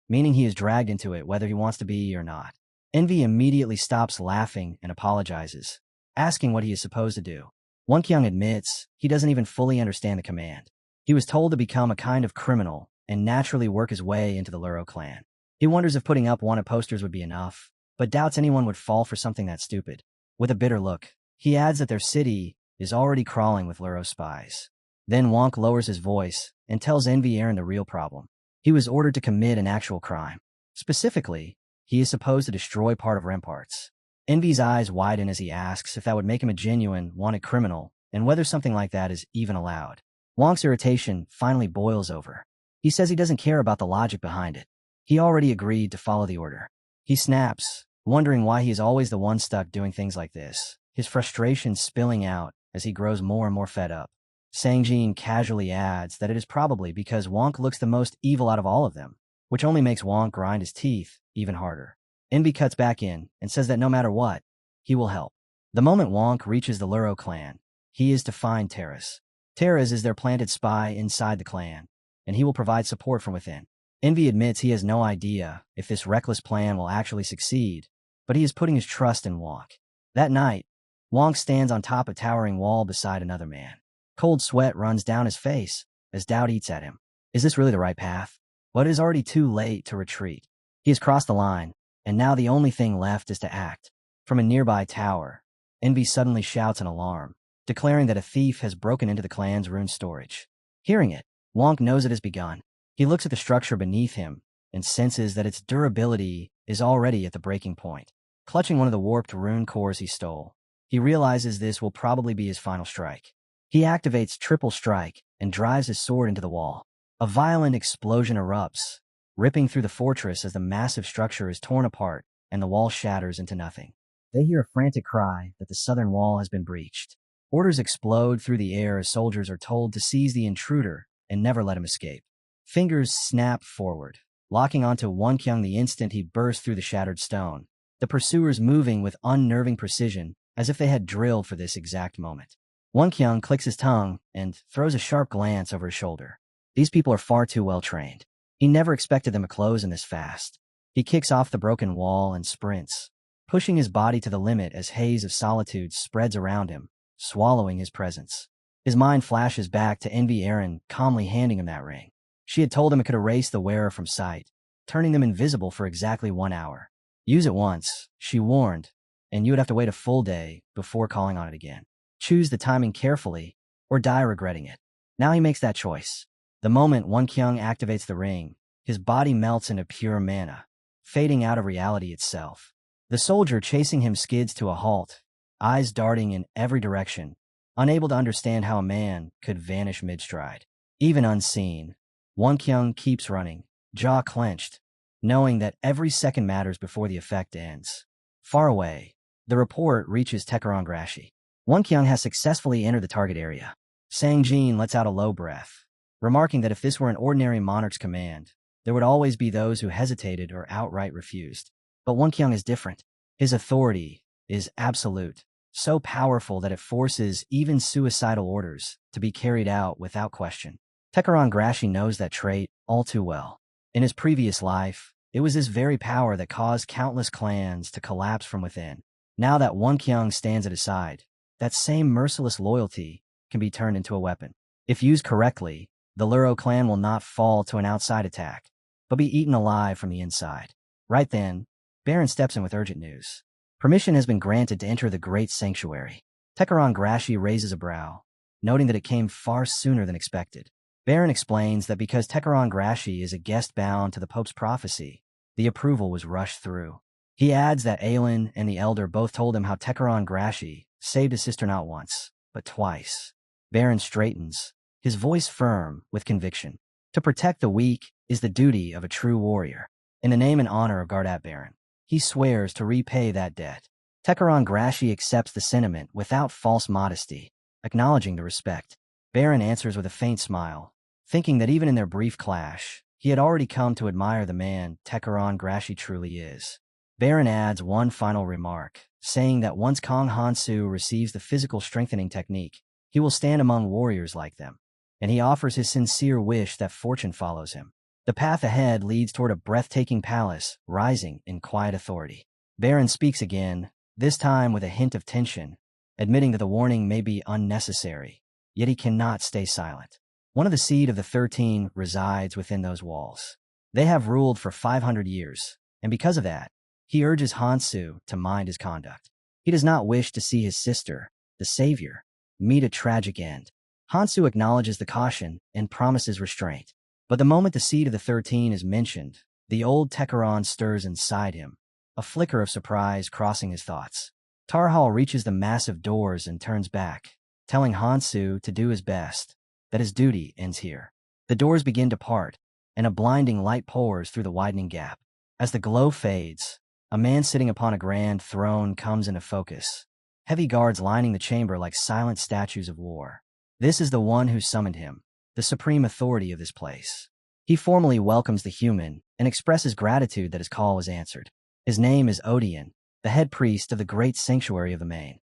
meaning he is dragged into it whether he wants to be or not. Envy immediately stops laughing and apologizes, asking what he is supposed to do. Wonkyung admits he doesn't even fully understand the command. He was told to become a kind of criminal and naturally work his way into the Luro clan. He wonders if putting up wanted posters would be enough, but doubts anyone would fall for something that stupid. With a bitter look, he adds that their city is already crawling with Luro spies. Then Wonk lowers his voice and tells Envy Aaron the real problem. He was ordered to commit an actual crime. Specifically, he is supposed to destroy part of ramparts. Envy's eyes widen as he asks if that would make him a genuine, wanted criminal, and whether something like that is even allowed. Wonk's irritation finally boils over. He says he doesn't care about the logic behind it. He already agreed to follow the order. He snaps, wondering why he is always the one stuck doing things like this, his frustration spilling out as he grows more and more fed up. Sangjin casually adds that it is probably because Wonk looks the most evil out of all of them, which only makes Wonk grind his teeth even harder. Envy cuts back in and says that no matter what, he will help. The moment Wonk reaches the Luro clan, he is to find Terrace. Terrace is their planted spy inside the clan, and he will provide support from within. Envy admits he has no idea if this reckless plan will actually succeed, but he is putting his trust in Wonk. That night, Wonk stands on top of a towering wall beside another man. Cold sweat runs down his face as doubt eats at him. Is this really the right path? But it is already too late to retreat. He has crossed the line, and now the only thing left is to act. From a nearby tower, Envy suddenly shouts in alarm, declaring that a thief has broken into the clan's rune storage. Hearing it, Wonk knows it has begun. He looks at the structure beneath him and senses that its durability is already at the breaking point. Clutching one of the warped rune cores he stole, he realizes this will probably be his final strike. He activates Triple Strike and drives his sword into the wall. A violent explosion erupts, ripping through the fortress as the massive structure is torn apart and the wall shatters into nothing. They hear a frantic cry that the southern wall has been breached. Orders explode through the air as soldiers are told to seize the intruder and never let him escape. Fingers snap forward, locking onto Wonkyung the instant he bursts through the shattered stone, the pursuers moving with unnerving precision as if they had drilled for this exact moment. Wonkyung clicks his tongue and throws a sharp glance over his shoulder. These people are far too well trained. He never expected them to close in this fast. He kicks off the broken wall and sprints, pushing his body to the limit as haze of solitude spreads around him, swallowing his presence. His mind flashes back to Envy Aaron calmly handing him that ring. She had told him it could erase the wearer from sight, turning them invisible for exactly 1 hour. Use it once, she warned, and you would have to wait a full day before calling on it again. Choose the timing carefully, or die regretting it. Now he makes that choice. The moment Won Kyung activates the ring, his body melts into pure mana, fading out of reality itself. The soldier chasing him skids to a halt, eyes darting in every direction, unable to understand how a man could vanish mid-stride. Even unseen, Won Kyung keeps running, jaw clenched, knowing that every second matters before the effect ends. Far away, the report reaches Taekaron-grashi. Won Kyung has successfully entered the target area. Sang Jin lets out a low breath, remarking that if this were an ordinary monarch's command, there would always be those who hesitated or outright refused. But Won Kyung is different. His authority is absolute, so powerful that it forces even suicidal orders to be carried out without question. Taekaron-grashi knows that trait all too well. In his previous life, it was this very power that caused countless clans to collapse from within. Now that Won Kyung stands at his side, that same merciless loyalty can be turned into a weapon. If used correctly, the Luro clan will not fall to an outside attack, but be eaten alive from the inside. Right then, Baron steps in with urgent news. Permission has been granted to enter the Great Sanctuary. Taekaron-grashi raises a brow, noting that it came far sooner than expected. Baron explains that because Taekaron-grashi is a guest bound to the Pope's prophecy, the approval was rushed through. He adds that Aelin and the Elder both told him how Taekaron-grashi saved his sister not once, but twice. Baron straightens, his voice firm with conviction. To protect the weak is the duty of a true warrior. In the name and honor of Gardat Baron, he swears to repay that debt. Taekaron-grashi accepts the sentiment without false modesty, acknowledging the respect. Baron answers with a faint smile, thinking that even in their brief clash, he had already come to admire the man Taekaron-grashi truly is. Baron adds one final remark, saying that once Kong Hansu receives the physical strengthening technique, he will stand among warriors like them, and he offers his sincere wish that fortune follows him. The path ahead leads toward a breathtaking palace, rising in quiet authority. Baron speaks again, this time with a hint of tension, admitting that the warning may be unnecessary, yet he cannot stay silent. One of the seed of the 13 resides within those walls. They have ruled for 500 years, and because of that, he urges Hansu to mind his conduct. He does not wish to see his sister, the savior, meet a tragic end. Hansu acknowledges the caution and promises restraint. But the moment the seed of the 13 is mentioned, the old Taekaron stirs inside him, a flicker of surprise crossing his thoughts. Tarhal reaches the massive doors and turns back, telling Hansu to do his best, that his duty ends here. The doors begin to part, and a blinding light pours through the widening gap. As the glow fades, a man sitting upon a grand throne comes into focus, heavy guards lining the chamber like silent statues of war. This is the one who summoned him, the supreme authority of this place. He formally welcomes the human and expresses gratitude that his call was answered. His name is Odion, the head priest of the great sanctuary of the Main.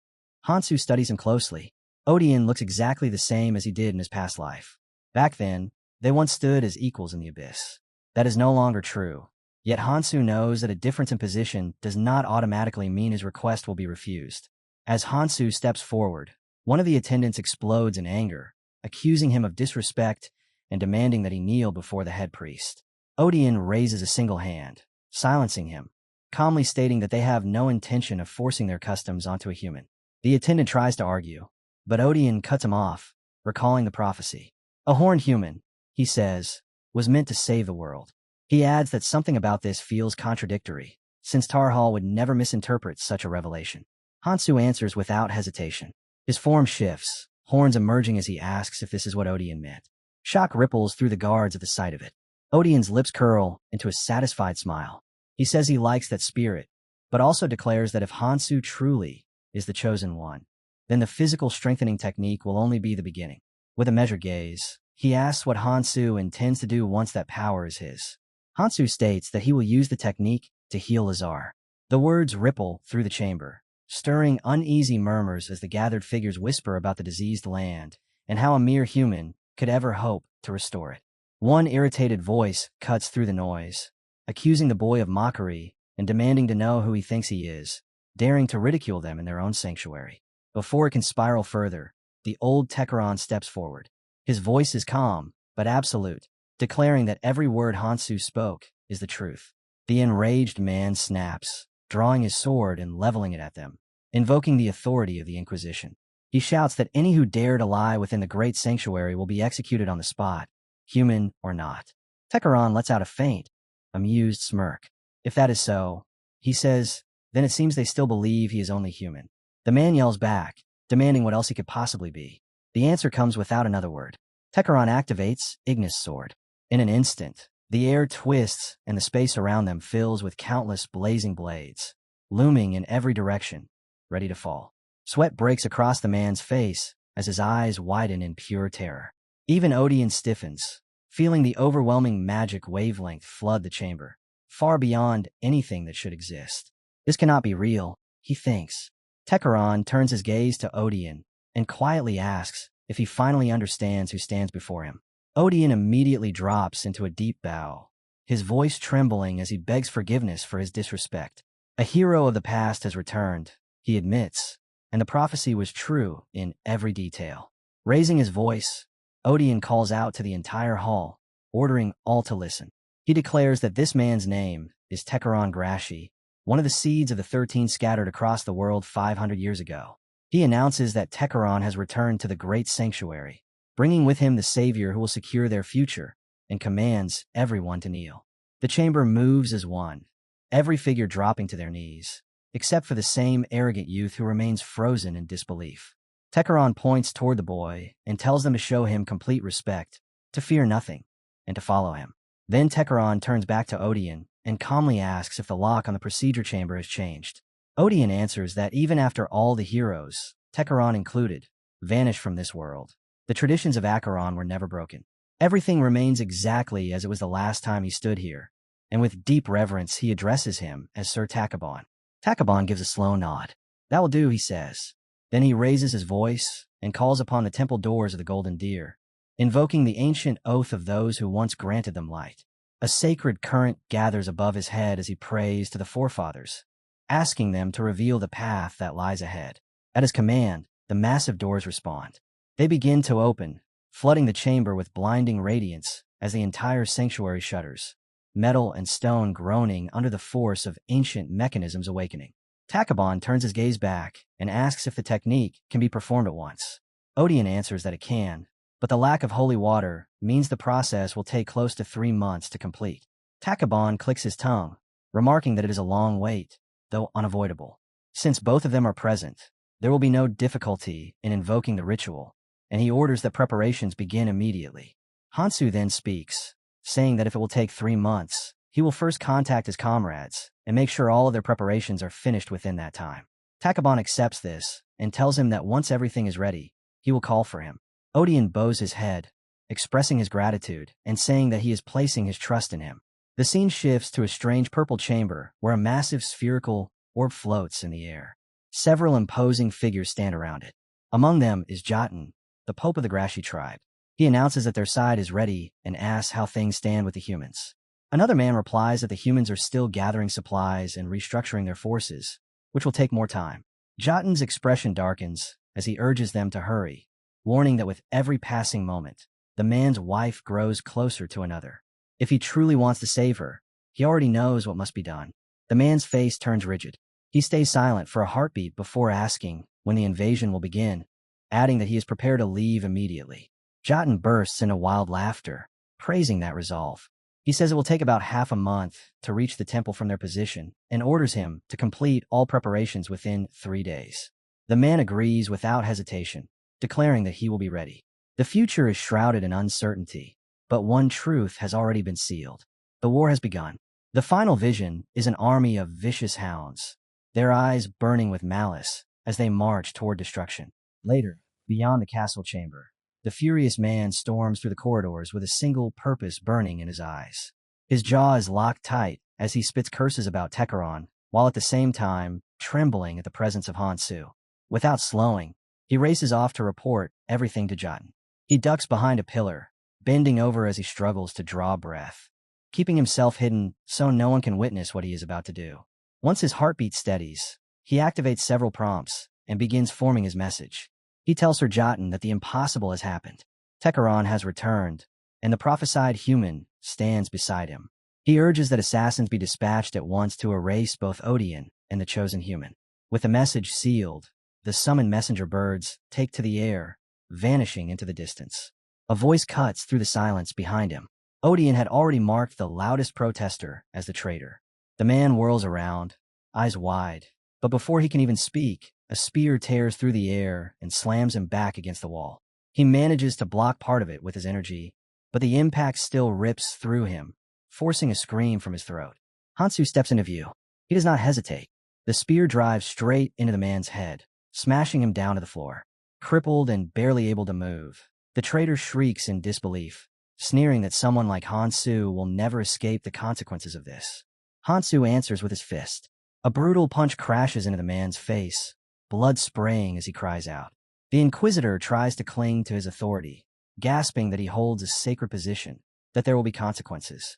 Hansu studies him closely. Odion looks exactly the same as he did in his past life. Back then, they once stood as equals in the abyss. That is no longer true. Yet Hansu knows that a difference in position does not automatically mean his request will be refused. As Hansu steps forward, one of the attendants explodes in anger, accusing him of disrespect and demanding that he kneel before the head priest. Odion raises a single hand, silencing him, calmly stating that they have no intention of forcing their customs onto a human. The attendant tries to argue, but Odion cuts him off, recalling the prophecy. A horned human, he says, was meant to save the world. He adds that something about this feels contradictory, since Tarhal would never misinterpret such a revelation. Hansu answers without hesitation. His form shifts, horns emerging as he asks if this is what Odion meant. Shock ripples through the guards at the sight of it. Odion's lips curl into a satisfied smile. He says he likes that spirit, but also declares that if Hansu truly is the chosen one, then the physical strengthening technique will only be the beginning. With a measured gaze, he asks what Hansu intends to do once that power is his. Hansu states that he will use the technique to heal Lazar. The words ripple through the chamber, stirring uneasy murmurs as the gathered figures whisper about the diseased land and how a mere human could ever hope to restore it. One irritated voice cuts through the noise, accusing the boy of mockery and demanding to know who he thinks he is, daring to ridicule them in their own sanctuary. Before it can spiral further, the old Tekeron steps forward. His voice is calm, but absolute, declaring that every word Hansu spoke is the truth. The enraged man snaps, drawing his sword and leveling it at them, invoking the authority of the Inquisition. He shouts that any who dare to lie within the great sanctuary will be executed on the spot, human or not. Tekeron lets out a faint, amused smirk. If that is so, he says, then it seems they still believe he is only human. The man yells back, demanding what else he could possibly be. The answer comes without another word. Tekeron activates Ignis' sword. In an instant, the air twists and the space around them fills with countless blazing blades, looming in every direction, ready to fall. Sweat breaks across the man's face as his eyes widen in pure terror. Even Odeon stiffens, feeling the overwhelming magic wavelength flood the chamber, far beyond anything that should exist. This cannot be real, he thinks. Tekeron turns his gaze to Odeon and quietly asks if he finally understands who stands before him. Odeon immediately drops into a deep bow, his voice trembling as he begs forgiveness for his disrespect. A hero of the past has returned, he admits, and the prophecy was true in every detail. Raising his voice, Odeon calls out to the entire hall, ordering all to listen. He declares that this man's name is Tekeron Grashi, one of the seeds of the 13 scattered across the world 500 years ago. He announces that Tekeron has returned to the great sanctuary, bringing with him the savior who will secure their future, and commands everyone to kneel. The chamber moves as one, every figure dropping to their knees, except for the same arrogant youth who remains frozen in disbelief. Tekeron points toward the boy and tells them to show him complete respect, to fear nothing, and to follow him. Then Tekeron turns back to Odeon and calmly asks if the lock on the procedure chamber has changed. Odeon answers that even after all the heroes, Tekeron included, vanish from this world, the traditions of Acheron were never broken. Everything remains exactly as it was the last time he stood here, and with deep reverence he addresses him as Sir Takabon. Takabon gives a slow nod. That will do, he says. Then he raises his voice and calls upon the temple doors of the Golden Deer, invoking the ancient oath of those who once granted them light. A sacred current gathers above his head as he prays to the forefathers, asking them to reveal the path that lies ahead. At his command, the massive doors respond. They begin to open, flooding the chamber with blinding radiance as the entire sanctuary shudders, metal and stone groaning under the force of ancient mechanisms awakening. Takabon turns his gaze back and asks if the technique can be performed at once. Odeon answers that it can, but the lack of holy water means the process will take close to 3 months to complete. Takabon clicks his tongue, remarking that it is a long wait, though unavoidable. Since both of them are present, there will be no difficulty in invoking the ritual, and he orders that preparations begin immediately. Hansu then speaks, saying that if it will take 3 months, he will first contact his comrades and make sure all of their preparations are finished within that time. Takabon accepts this and tells him that once everything is ready, he will call for him. Odeon bows his head, expressing his gratitude and saying that he is placing his trust in him. The scene shifts to a strange purple chamber where a massive spherical orb floats in the air. Several imposing figures stand around it. Among them is Jotun, the Pope of the Grashi tribe. He announces that their side is ready and asks how things stand with the humans. Another man replies that the humans are still gathering supplies and restructuring their forces, which will take more time. Jotun's expression darkens as he urges them to hurry, warning that with every passing moment, the man's wife grows closer to another. If he truly wants to save her, he already knows what must be done. The man's face turns rigid. He stays silent for a heartbeat before asking when the invasion will begin, adding that he is prepared to leave immediately. Jotun bursts into wild laughter, praising that resolve. He says it will take about half a month to reach the temple from their position and orders him to complete all preparations within 3 days. The man agrees without hesitation, declaring that he will be ready. The future is shrouded in uncertainty, but one truth has already been sealed. The war has begun. The final vision is an army of vicious hounds, their eyes burning with malice as they march toward destruction. Later, beyond the castle chamber, the furious man storms through the corridors with a single purpose burning in his eyes. His jaw is locked tight as he spits curses about Tekeron, while at the same time trembling at the presence of Hansu. Without slowing, he races off to report everything to Jotun. He ducks behind a pillar, bending over as he struggles to draw breath, keeping himself hidden so no one can witness what he is about to do. Once his heartbeat steadies, He activates several prompts and begins forming his message. He tells Sir Jotun that the impossible has happened. Tekaron has returned, and the prophesied human stands beside him. He urges that assassins be dispatched at once to erase both Odian and the chosen human. With the message sealed, the summoned messenger birds take to the air, vanishing into the distance. A voice cuts through the silence behind him. Odian had already marked the loudest protester as the traitor. The man whirls around, eyes wide, but before he can even speak, a spear tears through the air and slams him back against the wall. He manages to block part of it with his energy, but the impact still rips through him, forcing a scream from his throat. Hansu steps into view. He does not hesitate. The spear drives straight into the man's head, smashing him down to the floor. Crippled and barely able to move, the traitor shrieks in disbelief, sneering that someone like Hansu will never escape the consequences of this. Hansu answers with his fist. A brutal punch crashes into the man's face, blood spraying as he cries out. The Inquisitor tries to cling to his authority, gasping that he holds a sacred position, that there will be consequences.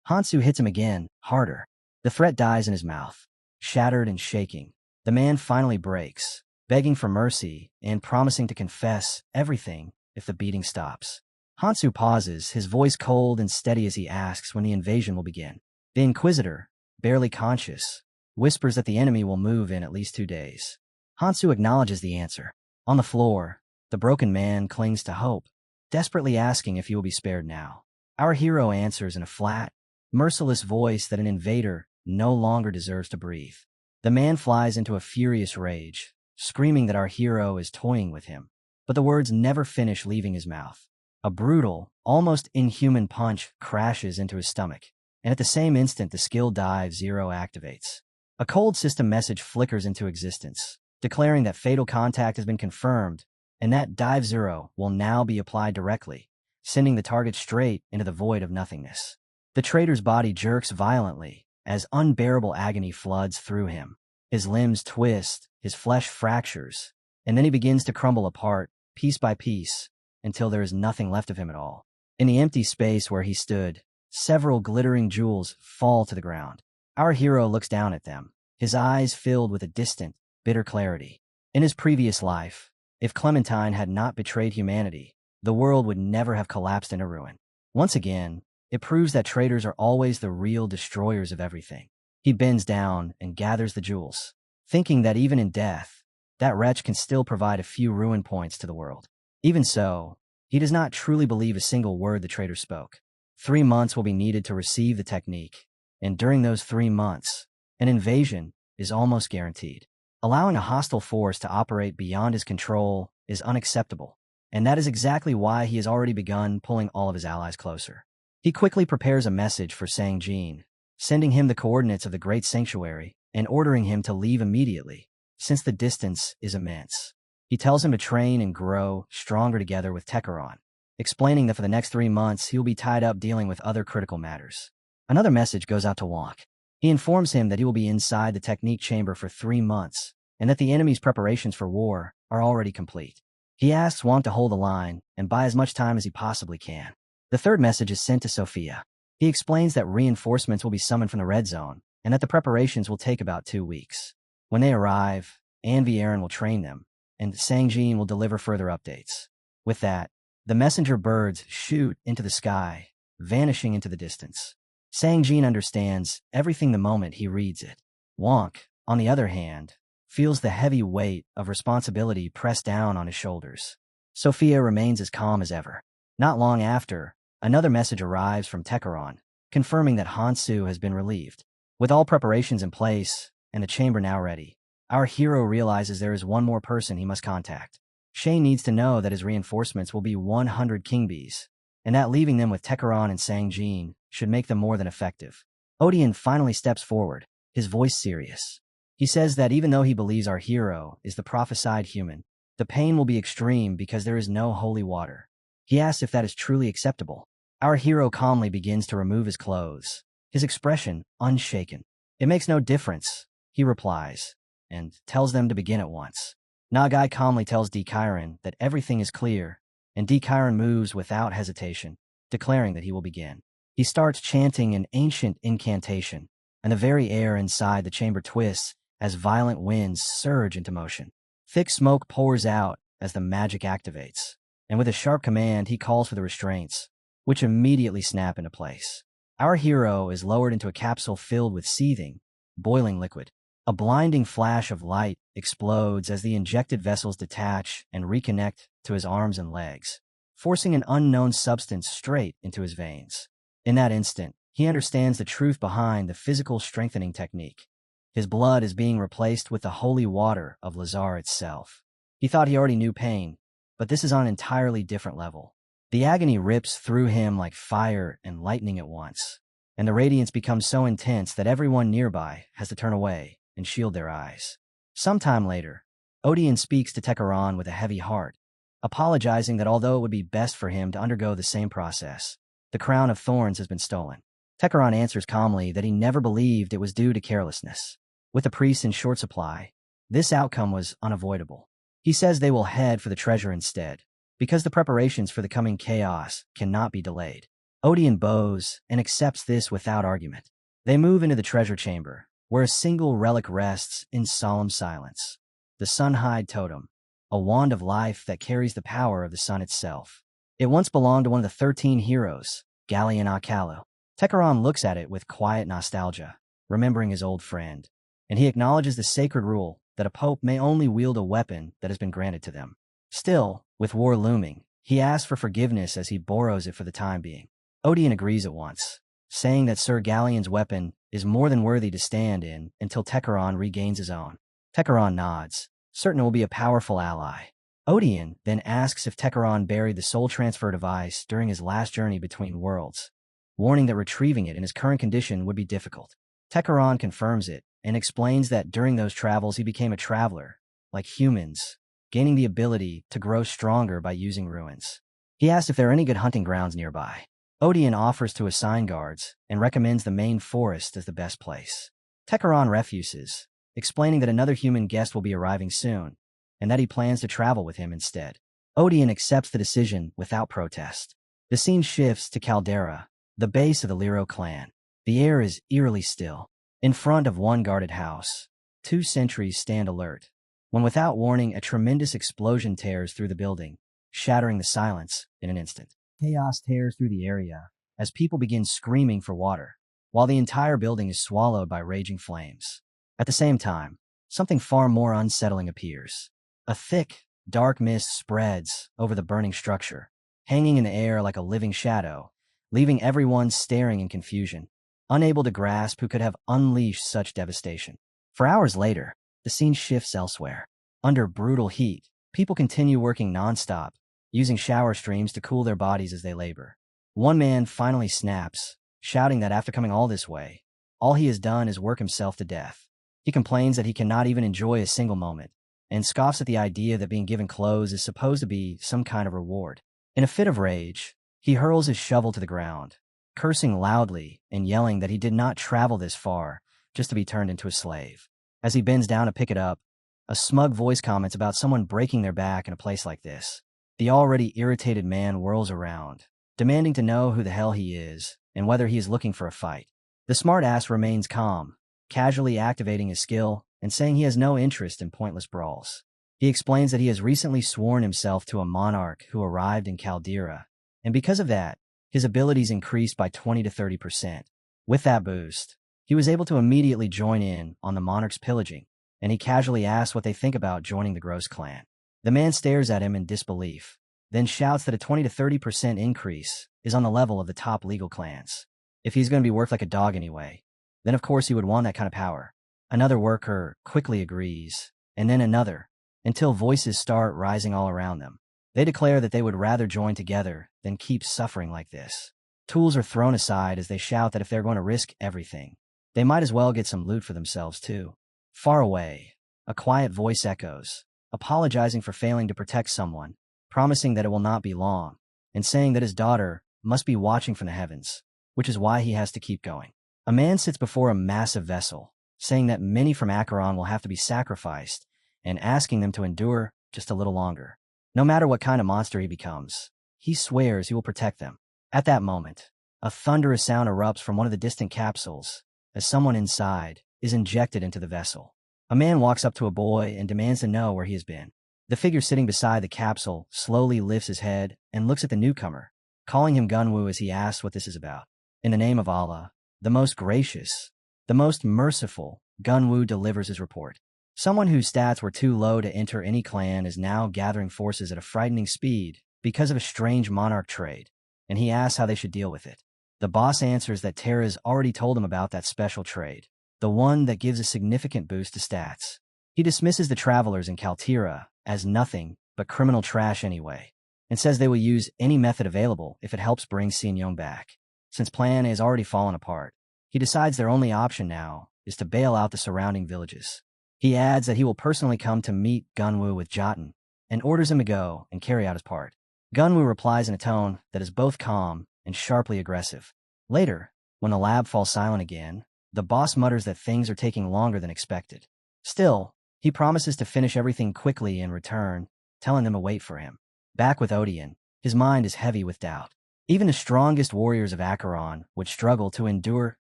Hansu hits him again, harder. The threat dies in his mouth. Shattered and shaking, the man finally breaks, begging for mercy and promising to confess everything if the beating stops. Hansu pauses, his voice cold and steady as he asks when the invasion will begin. The Inquisitor, barely conscious, whispers that the enemy will move in at least 2 days. Hansu acknowledges the answer. On the floor, the broken man clings to hope, desperately asking if he will be spared now. Our hero answers in a flat, merciless voice that an invader no longer deserves to breathe. The man flies into a furious rage, screaming that our hero is toying with him. But the words never finish leaving his mouth. A brutal, almost inhuman punch crashes into his stomach, and at the same instant the skill dive 0 activates. A cold system message flickers into existence, declaring that fatal contact has been confirmed, and that dive 0 will now be applied directly, sending the target straight into the void of nothingness. The traitor's body jerks violently, as unbearable agony floods through him. His limbs twist, his flesh fractures, and then he begins to crumble apart, piece by piece, until there is nothing left of him at all. In the empty space where he stood, several glittering jewels fall to the ground. Our hero looks down at them, his eyes filled with a distant, bitter clarity. In his previous life, if Clementine had not betrayed humanity, the world would never have collapsed into ruin. Once again, it proves that traitors are always the real destroyers of everything. He bends down and gathers the jewels, thinking that even in death, that wretch can still provide a few ruin points to the world. Even so, he does not truly believe a single word the traitor spoke. 3 months will be needed to receive the technique, and during those 3 months, an invasion is almost guaranteed. Allowing a hostile force to operate beyond his control is unacceptable, and that is exactly why he has already begun pulling all of his allies closer. He quickly prepares a message for Sang Jin, sending him the coordinates of the Great Sanctuary and ordering him to leave immediately, since the distance is immense. He tells him to train and grow stronger together with Tekaron, explaining that for the next 3 months he will be tied up dealing with other critical matters. Another message goes out to Wonk. He informs him that he will be inside the technique chamber for 3 months, and that the enemy's preparations for war are already complete. He asks Wonk to hold the line and buy as much time as he possibly can. The third message is sent to Sophia. He explains that reinforcements will be summoned from the Red Zone, and that the preparations will take about 2 weeks. When they arrive, Anvi Aaron will train them, and Sangjin will deliver further updates. With that, the messenger birds shoot into the sky, vanishing into the distance. Sangjin understands everything the moment he reads it. Wonk, on the other hand, feels the heavy weight of responsibility pressed down on his shoulders. Sophia remains as calm as ever. Not long after, another message arrives from Tekaron, confirming that Hansu has been relieved. With all preparations in place, and the chamber now ready, our hero realizes there is one more person he must contact. Shay needs to know that his reinforcements will be 100 king bees, and that leaving them with Tekaron and Sangjin should make them more than effective. Odian finally steps forward, his voice serious. He says that even though he believes our hero is the prophesied human, the pain will be extreme because there is no holy water. He asks if that is truly acceptable. Our hero calmly begins to remove his clothes, his expression unshaken. It makes no difference, he replies, and tells them to begin at once. Nagai calmly tells D. Chiron that everything is clear, and D. Chiron moves without hesitation, declaring that he will begin. He starts chanting an ancient incantation, and the very air inside the chamber twists as violent winds surge into motion. Thick smoke pours out as the magic activates, and with a sharp command, he calls for the restraints, which immediately snap into place. Our hero is lowered into a capsule filled with seething, boiling liquid. A blinding flash of light explodes as the injected vessels detach and reconnect to his arms and legs, forcing an unknown substance straight into his veins. In that instant, he understands the truth behind the physical strengthening technique. His blood is being replaced with the holy water of Lazar itself. He thought he already knew pain, but this is on an entirely different level. The agony rips through him like fire and lightning at once, and the radiance becomes so intense that everyone nearby has to turn away and shield their eyes. Sometime later, Odeon speaks to Tekaron with a heavy heart, apologizing that although it would be best for him to undergo the same process, the crown of thorns has been stolen. Tekaron answers calmly that he never believed it was due to carelessness. With the priests in short supply, this outcome was unavoidable. He says they will head for the treasure instead, because the preparations for the coming chaos cannot be delayed. Odeon bows and accepts this without argument. They move into the treasure chamber, where a single relic rests in solemn silence. The Sunhide Totem, a wand of life that carries the power of the sun itself. It once belonged to one of the 13 heroes, Gallian Akalu. Tekaron looks at it with quiet nostalgia, remembering his old friend, and he acknowledges the sacred rule that a pope may only wield a weapon that has been granted to them. Still, with war looming, he asks for forgiveness as he borrows it for the time being. Odeon agrees at once, saying that Sir Gallian's weapon is more than worthy to stand in until Tekaron regains his own. Tekaron nods, certain it will be a powerful ally. Odeon then asks if Tekaron buried the soul transfer device during his last journey between worlds, warning that retrieving it in his current condition would be difficult. Tekaron confirms it and explains that during those travels he became a traveler, like humans, gaining the ability to grow stronger by using ruins. He asks if there are any good hunting grounds nearby. Odeon offers to assign guards and recommends the main forest as the best place. Tekaron refuses, explaining that another human guest will be arriving soon, and that he plans to travel with him instead. Odeon accepts the decision without protest. The scene shifts to Caldera, the base of the Liro clan. The air is eerily still. In front of one guarded house, 2 sentries stand alert, when without warning a tremendous explosion tears through the building, shattering the silence in an instant. Chaos tears through the area as people begin screaming for water, while the entire building is swallowed by raging flames. At the same time, something far more unsettling appears. A thick, dark mist spreads over the burning structure, hanging in the air like a living shadow, leaving everyone staring in confusion, unable to grasp who could have unleashed such devastation. For hours later, the scene shifts elsewhere. Under brutal heat, people continue working nonstop, using shower streams to cool their bodies as they labor. One man finally snaps, shouting that after coming all this way, all he has done is work himself to death. He complains that he cannot even enjoy a single moment, and scoffs at the idea that being given clothes is supposed to be some kind of reward. In a fit of rage, he hurls his shovel to the ground, cursing loudly and yelling that he did not travel this far just to be turned into a slave. As he bends down to pick it up, a smug voice comments about someone breaking their back in a place like this. The already irritated man whirls around, demanding to know who the hell he is and whether he is looking for a fight. The smartass remains calm, casually activating his skill and saying he has no interest in pointless brawls. He explains that he has recently sworn himself to a monarch who arrived in Caldera, and because of that, his abilities increased by 20 to 30%. With that boost, he was able to immediately join in on the monarch's pillaging, and he casually asks what they think about joining the Gross clan. The man stares at him in disbelief, then shouts that a 20 to 30% increase is on the level of the top legal clans. If he's going to be worked like a dog anyway, then of course he would want that kind of power. Another worker quickly agrees, and then another, until voices start rising all around them. They declare that they would rather join together than keep suffering like this. Tools are thrown aside as they shout that if they're going to risk everything, they might as well get some loot for themselves too. Far away, a quiet voice echoes, apologizing for failing to protect someone, promising that it will not be long, and saying that his daughter must be watching from the heavens, which is why he has to keep going. A man sits before a massive vessel, saying that many from Acheron will have to be sacrificed, and asking them to endure just a little longer. No matter what kind of monster he becomes, he swears he will protect them. At that moment, a thunderous sound erupts from one of the distant capsules, as someone inside is injected into the vessel. A man walks up to a boy and demands to know where he has been. The figure sitting beside the capsule slowly lifts his head and looks at the newcomer, calling him Gunwoo as he asks what this is about. In the name of Allah, the most gracious, the most merciful, Gunwoo delivers his report. Someone whose stats were too low to enter any clan is now gathering forces at a frightening speed because of a strange monarch trade, and he asks how they should deal with it. The boss answers that Terra's already told him about that special trade, the one that gives a significant boost to stats. He dismisses the travelers in Kaltira as nothing but criminal trash anyway, and says they will use any method available if it helps bring Sinyoung back. Since Plan has already fallen apart, he decides their only option now is to bail out the surrounding villages. He adds that he will personally come to meet Gunwoo with Jotun, and orders him to go and carry out his part. Gunwoo replies in a tone that is both calm and sharply aggressive. Later, when the lab falls silent again, the boss mutters that things are taking longer than expected. Still, he promises to finish everything quickly in return, telling them to wait for him. Back with Odeon, his mind is heavy with doubt. Even the strongest warriors of Acheron would struggle to endure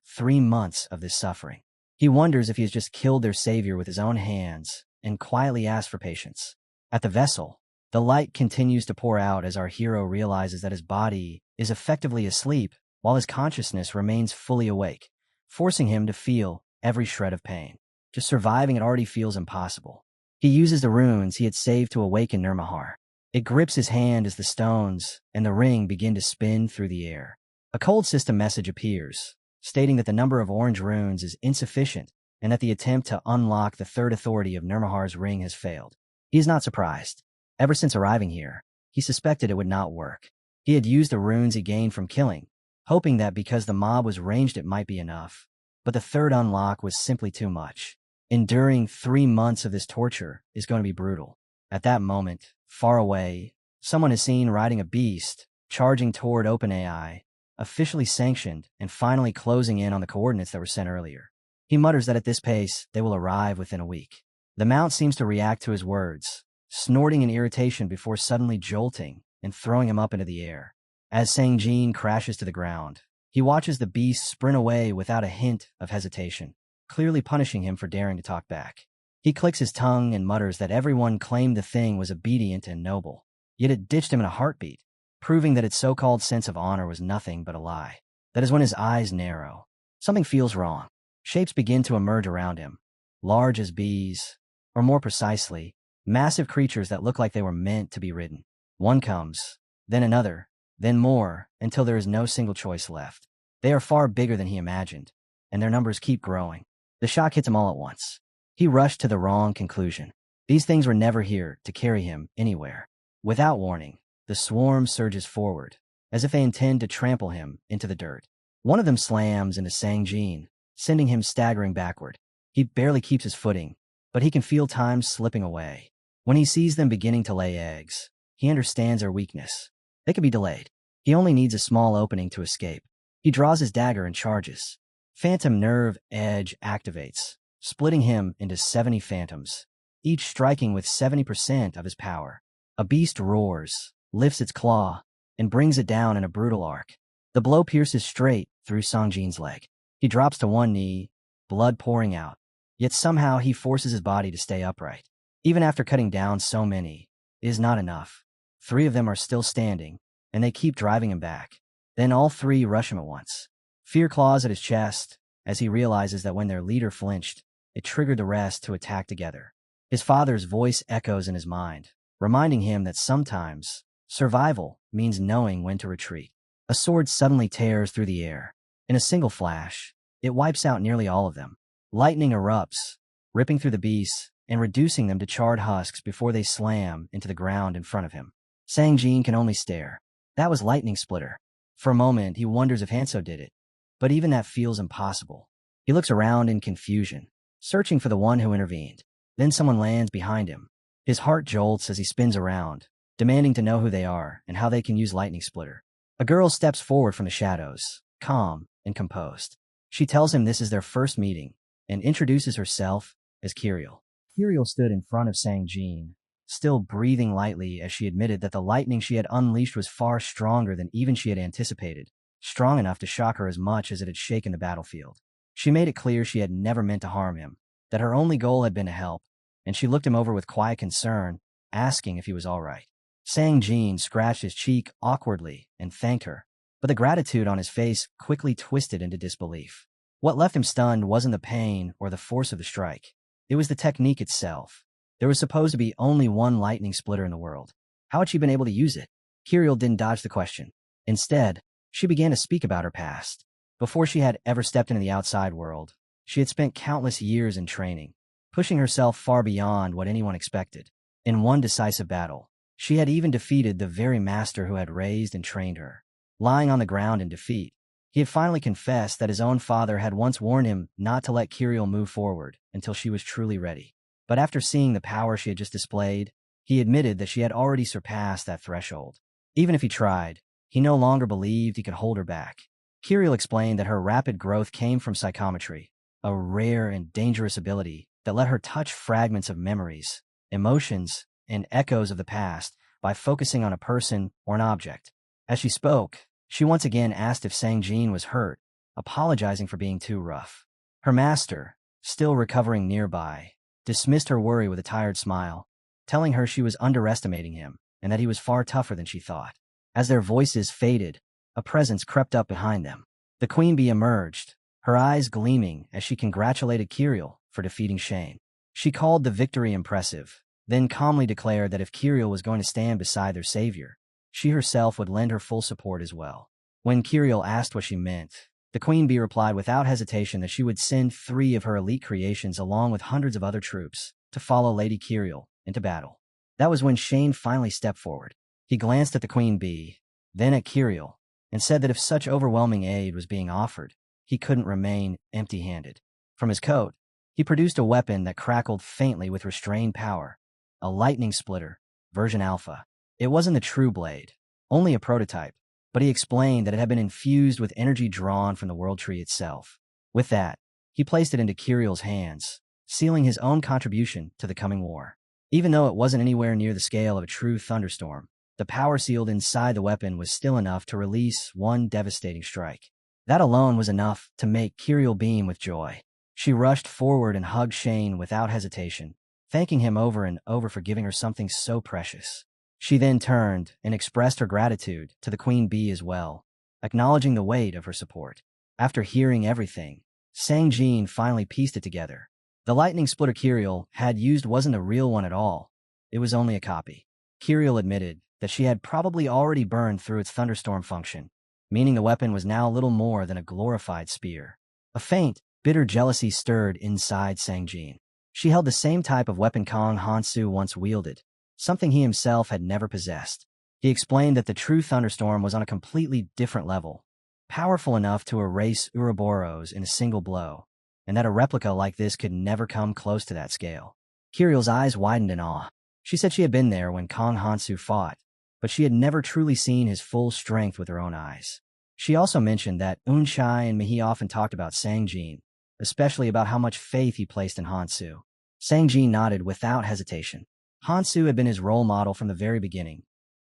3 months of this suffering. He wonders if he has just killed their savior with his own hands and quietly asks for patience. At the vessel, the light continues to pour out as our hero realizes that his body is effectively asleep while his consciousness remains fully awake, forcing him to feel every shred of pain. Just surviving it already feels impossible. He uses the runes he had saved to awaken Nirmahar. It grips his hand as the stones and the ring begin to spin through the air. A cold system message appears, stating that the number of orange runes is insufficient and that the attempt to unlock the third authority of Nirmahar's ring has failed. He is not surprised. Ever since arriving here, he suspected it would not work. He had used the runes he gained from killing, hoping that because the mob was ranged it might be enough. But the third unlock was simply too much. Enduring 3 months of this torture is going to be brutal. At that moment, far away, someone is seen riding a beast, charging toward OpenAI, officially sanctioned and finally closing in on the coordinates that were sent earlier. He mutters that at this pace, they will arrive within a week. The mount seems to react to his words, snorting in irritation before suddenly jolting and throwing him up into the air. As Sang-jin crashes to the ground, he watches the beast sprint away without a hint of hesitation, clearly punishing him for daring to talk back. He clicks his tongue and mutters that everyone claimed the thing was obedient and noble, yet it ditched him in a heartbeat, proving that its so-called sense of honor was nothing but a lie. That is when his eyes narrow. Something feels wrong. Shapes begin to emerge around him, large as bees, or more precisely, massive creatures that look like they were meant to be ridden. One comes, then another, then more, until there is no single choice left. They are far bigger than he imagined, and their numbers keep growing. The shock hits him all at once. He rushed to the wrong conclusion. These things were never here to carry him anywhere. Without warning, the swarm surges forward, as if they intend to trample him into the dirt. One of them slams into Sang-jin, sending him staggering backward. He barely keeps his footing, but he can feel time slipping away. When he sees them beginning to lay eggs, he understands their weakness. They can be delayed. He only needs a small opening to escape. He draws his dagger and charges. Phantom Nerve Edge activates, splitting him into 70 phantoms, each striking with 70% of his power. A beast roars, lifts its claw, and brings it down in a brutal arc. The blow pierces straight through Sang-jin's leg. He drops to one knee, blood pouring out, yet somehow he forces his body to stay upright. Even after cutting down so many, it is not enough. 3 of them are still standing, and they keep driving him back. Then all 3 rush him at once. Fear claws at his chest as he realizes that when their leader flinched, it triggered the rest to attack together. His father's voice echoes in his mind, reminding him that sometimes survival means knowing when to retreat. A sword suddenly tears through the air. In a single flash, it wipes out nearly all of them. Lightning erupts, ripping through the beasts and reducing them to charred husks before they slam into the ground in front of him. Sang-jin can only stare. That was Lightning Splitter. For a moment, he wonders if Hanso did it, but even that feels impossible. He looks around in confusion, searching for the one who intervened. Then someone lands behind him. His heart jolts as he spins around, demanding to know who they are and how they can use Lightning Splitter. A girl steps forward from the shadows, calm and composed. She tells him this is their first meeting and introduces herself as Kiriel. Kiriel stood in front of Sang-jin, still breathing lightly as she admitted that the lightning she had unleashed was far stronger than even she had anticipated, strong enough to shock her as much as it had shaken the battlefield. She made it clear she had never meant to harm him, that her only goal had been to help, and she looked him over with quiet concern, asking if he was all right. Sang Jin scratched his cheek awkwardly and thanked her, but the gratitude on his face quickly twisted into disbelief. What left him stunned wasn't the pain or the force of the strike. It was the technique itself. There was supposed to be only one lightning splitter in the world. How had she been able to use it? Kirill didn't dodge the question. Instead, she began to speak about her past. Before she had ever stepped into the outside world, she had spent countless years in training, pushing herself far beyond what anyone expected. In one decisive battle, she had even defeated the very master who had raised and trained her. Lying on the ground in defeat, he had finally confessed that his own father had once warned him not to let Kirill move forward until she was truly ready. But after seeing the power she had just displayed, he admitted that she had already surpassed that threshold. Even if he tried, he no longer believed he could hold her back. Kirill explained that her rapid growth came from psychometry, a rare and dangerous ability that let her touch fragments of memories, emotions, and echoes of the past by focusing on a person or an object. As she spoke, she once again asked if Sang Jin was hurt, apologizing for being too rough. Her master, still recovering nearby, dismissed her worry with a tired smile, telling her she was underestimating him and that he was far tougher than she thought. As their voices faded, a presence crept up behind them. The queen bee emerged, her eyes gleaming as she congratulated Kirill for defeating Shane. She called the victory impressive, then calmly declared that if Kirill was going to stand beside their savior, she herself would lend her full support as well. When Kirill asked what she meant, the queen bee replied without hesitation that she would send 3 of her elite creations along with hundreds of other troops to follow Lady Kirill into battle. That was when Shane finally stepped forward. He glanced at the queen bee, then at Kirill, and said that if such overwhelming aid was being offered, he couldn't remain empty-handed. From his coat, he produced a weapon that crackled faintly with restrained power, a lightning splitter, version alpha. It wasn't the true blade, only a prototype, but he explained that it had been infused with energy drawn from the world tree itself. With that, he placed it into Kirill's hands, sealing his own contribution to the coming war. Even though it wasn't anywhere near the scale of a true thunderstorm, the power sealed inside the weapon was still enough to release one devastating strike. That alone was enough to make Kirill beam with joy. She rushed forward and hugged Shane without hesitation, thanking him over and over for giving her something so precious. She then turned and expressed her gratitude to the queen bee as well, acknowledging the weight of her support. After hearing everything, Sang Jin finally pieced it together. The lightning splitter Kirill had used wasn't a real one at all. It was only a copy. Kirill admitted that she had probably already burned through its thunderstorm function, meaning the weapon was now little more than a glorified spear. A faint, bitter jealousy stirred inside Sang Jin. She held the same type of weapon Kong Hansu once wielded, something he himself had never possessed. He explained that the true thunderstorm was on a completely different level, powerful enough to erase Ouroboros in a single blow, and that a replica like this could never come close to that scale. Kirill's eyes widened in awe. She said she had been there when Kong Hansu fought, but she had never truly seen his full strength with her own eyes. She also mentioned that Unshai and Mihi often talked about Sang Jin, especially about how much faith he placed in Hansu. Sang Jin nodded without hesitation. Hansu had been his role model from the very beginning,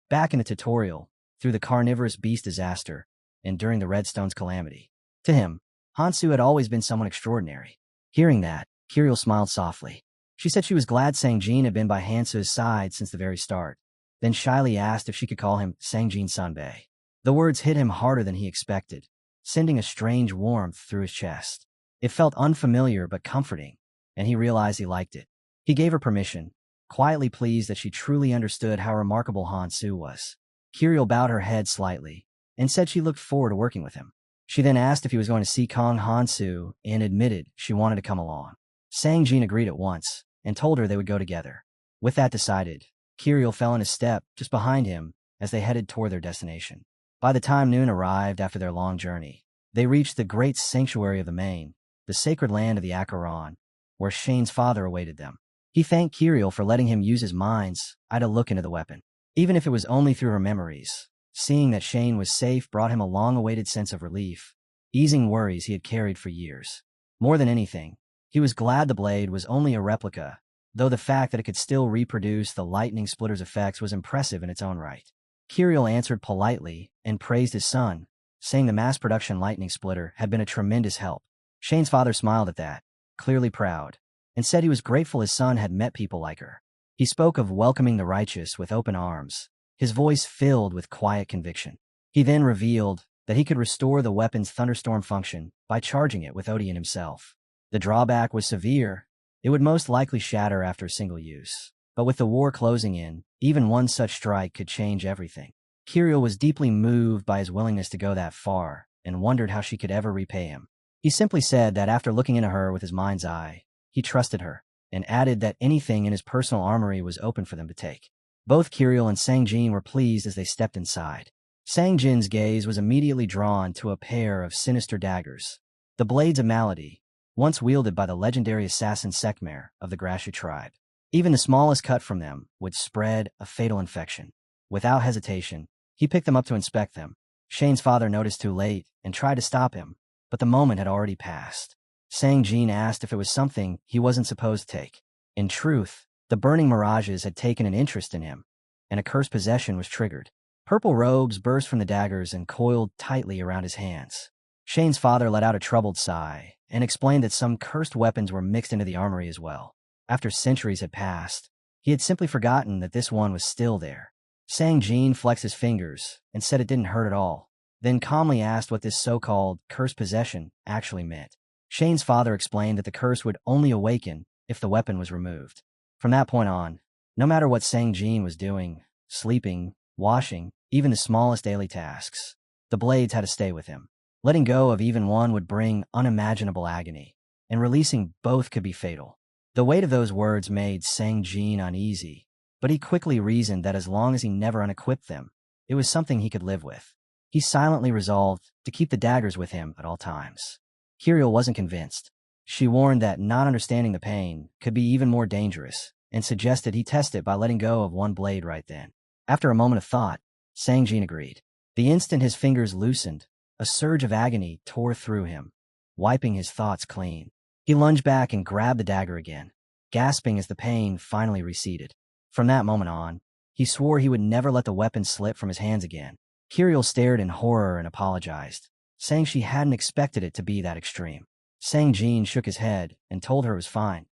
back in the tutorial, through the carnivorous beast disaster, and during the Redstone's calamity. To him, Hansu had always been someone extraordinary. Hearing that, Kirill smiled softly. She said she was glad Sang Jin had been by Hansu's side since the very start, then shyly asked if she could call him Sang Jin Sanbei. The words hit him harder than he expected, sending a strange warmth through his chest. It felt unfamiliar but comforting, and he realized he liked it. He gave her permission, quietly pleased that she truly understood how remarkable Hansu was. Kirill bowed her head slightly, and said she looked forward to working with him. She then asked if he was going to see Kong Hansu and admitted she wanted to come along. Sang Jin agreed at once, and told her they would go together. With that decided, Kirill fell in a step just behind him as they headed toward their destination. By the time noon arrived after their long journey, they reached the great sanctuary of the Main, the sacred land of the Acheron, where Shane's father awaited them. He thanked Kirill for letting him use his mind's eye to look into the weapon. Even if it was only through her memories, seeing that Shane was safe brought him a long-awaited sense of relief, easing worries he had carried for years. More than anything, he was glad the blade was only a replica, though the fact that it could still reproduce the lightning splitter's effects was impressive in its own right. Kirill answered politely and praised his son, saying the mass-production lightning splitter had been a tremendous help. Shane's father smiled at that, clearly proud. and said he was grateful his son had met people like her. He spoke of welcoming the righteous with open arms, his voice filled with quiet conviction. He then revealed that he could restore the weapon's thunderstorm function by charging it with Odian himself. The drawback was severe. It would most likely shatter after a single use. But with the war closing in, even one such strike could change everything. Kirill was deeply moved by his willingness to go that far and wondered how she could ever repay him. He simply said that after looking into her with his mind's eye, he trusted her, and added that anything in his personal armory was open for them to take. Both Kirill and Sang-jin were pleased as they stepped inside. Sang-jin's gaze was immediately drawn to a pair of sinister daggers, the blades of malady, once wielded by the legendary assassin Sekmer of the Grashu tribe. Even the smallest cut from them would spread a fatal infection. Without hesitation, he picked them up to inspect them. Shane's father noticed too late and tried to stop him, but the moment had already passed. Sang-jin asked if it was something he wasn't supposed to take. In truth, the burning mirages had taken an interest in him, and a cursed possession was triggered. Purple robes burst from the daggers and coiled tightly around his hands. Shane's father let out a troubled sigh and explained that some cursed weapons were mixed into the armory as well. After centuries had passed, he had simply forgotten that this one was still there. Sang-jin flexed his fingers and said it didn't hurt at all, then calmly asked what this so-called cursed possession actually meant. Shane's father explained that the curse would only awaken if the weapon was removed. From that point on, no matter what Sang-jin was doing, sleeping, washing, even the smallest daily tasks, the blades had to stay with him. Letting go of even one would bring unimaginable agony, and releasing both could be fatal. The weight of those words made Sang-jin uneasy, but he quickly reasoned that as long as he never unequipped them, it was something he could live with. He silently resolved to keep the daggers with him at all times. Kirill wasn't convinced. She warned that not understanding the pain could be even more dangerous, and suggested he test it by letting go of one blade right then. After a moment of thought, Sang-jin agreed. The instant his fingers loosened, a surge of agony tore through him, wiping his thoughts clean. He lunged back and grabbed the dagger again, gasping as the pain finally receded. From that moment on, he swore he would never let the weapon slip from his hands again. Kirill stared in horror and apologized, saying she hadn't expected it to be that extreme. Sang-jin shook his head and told her it was fine.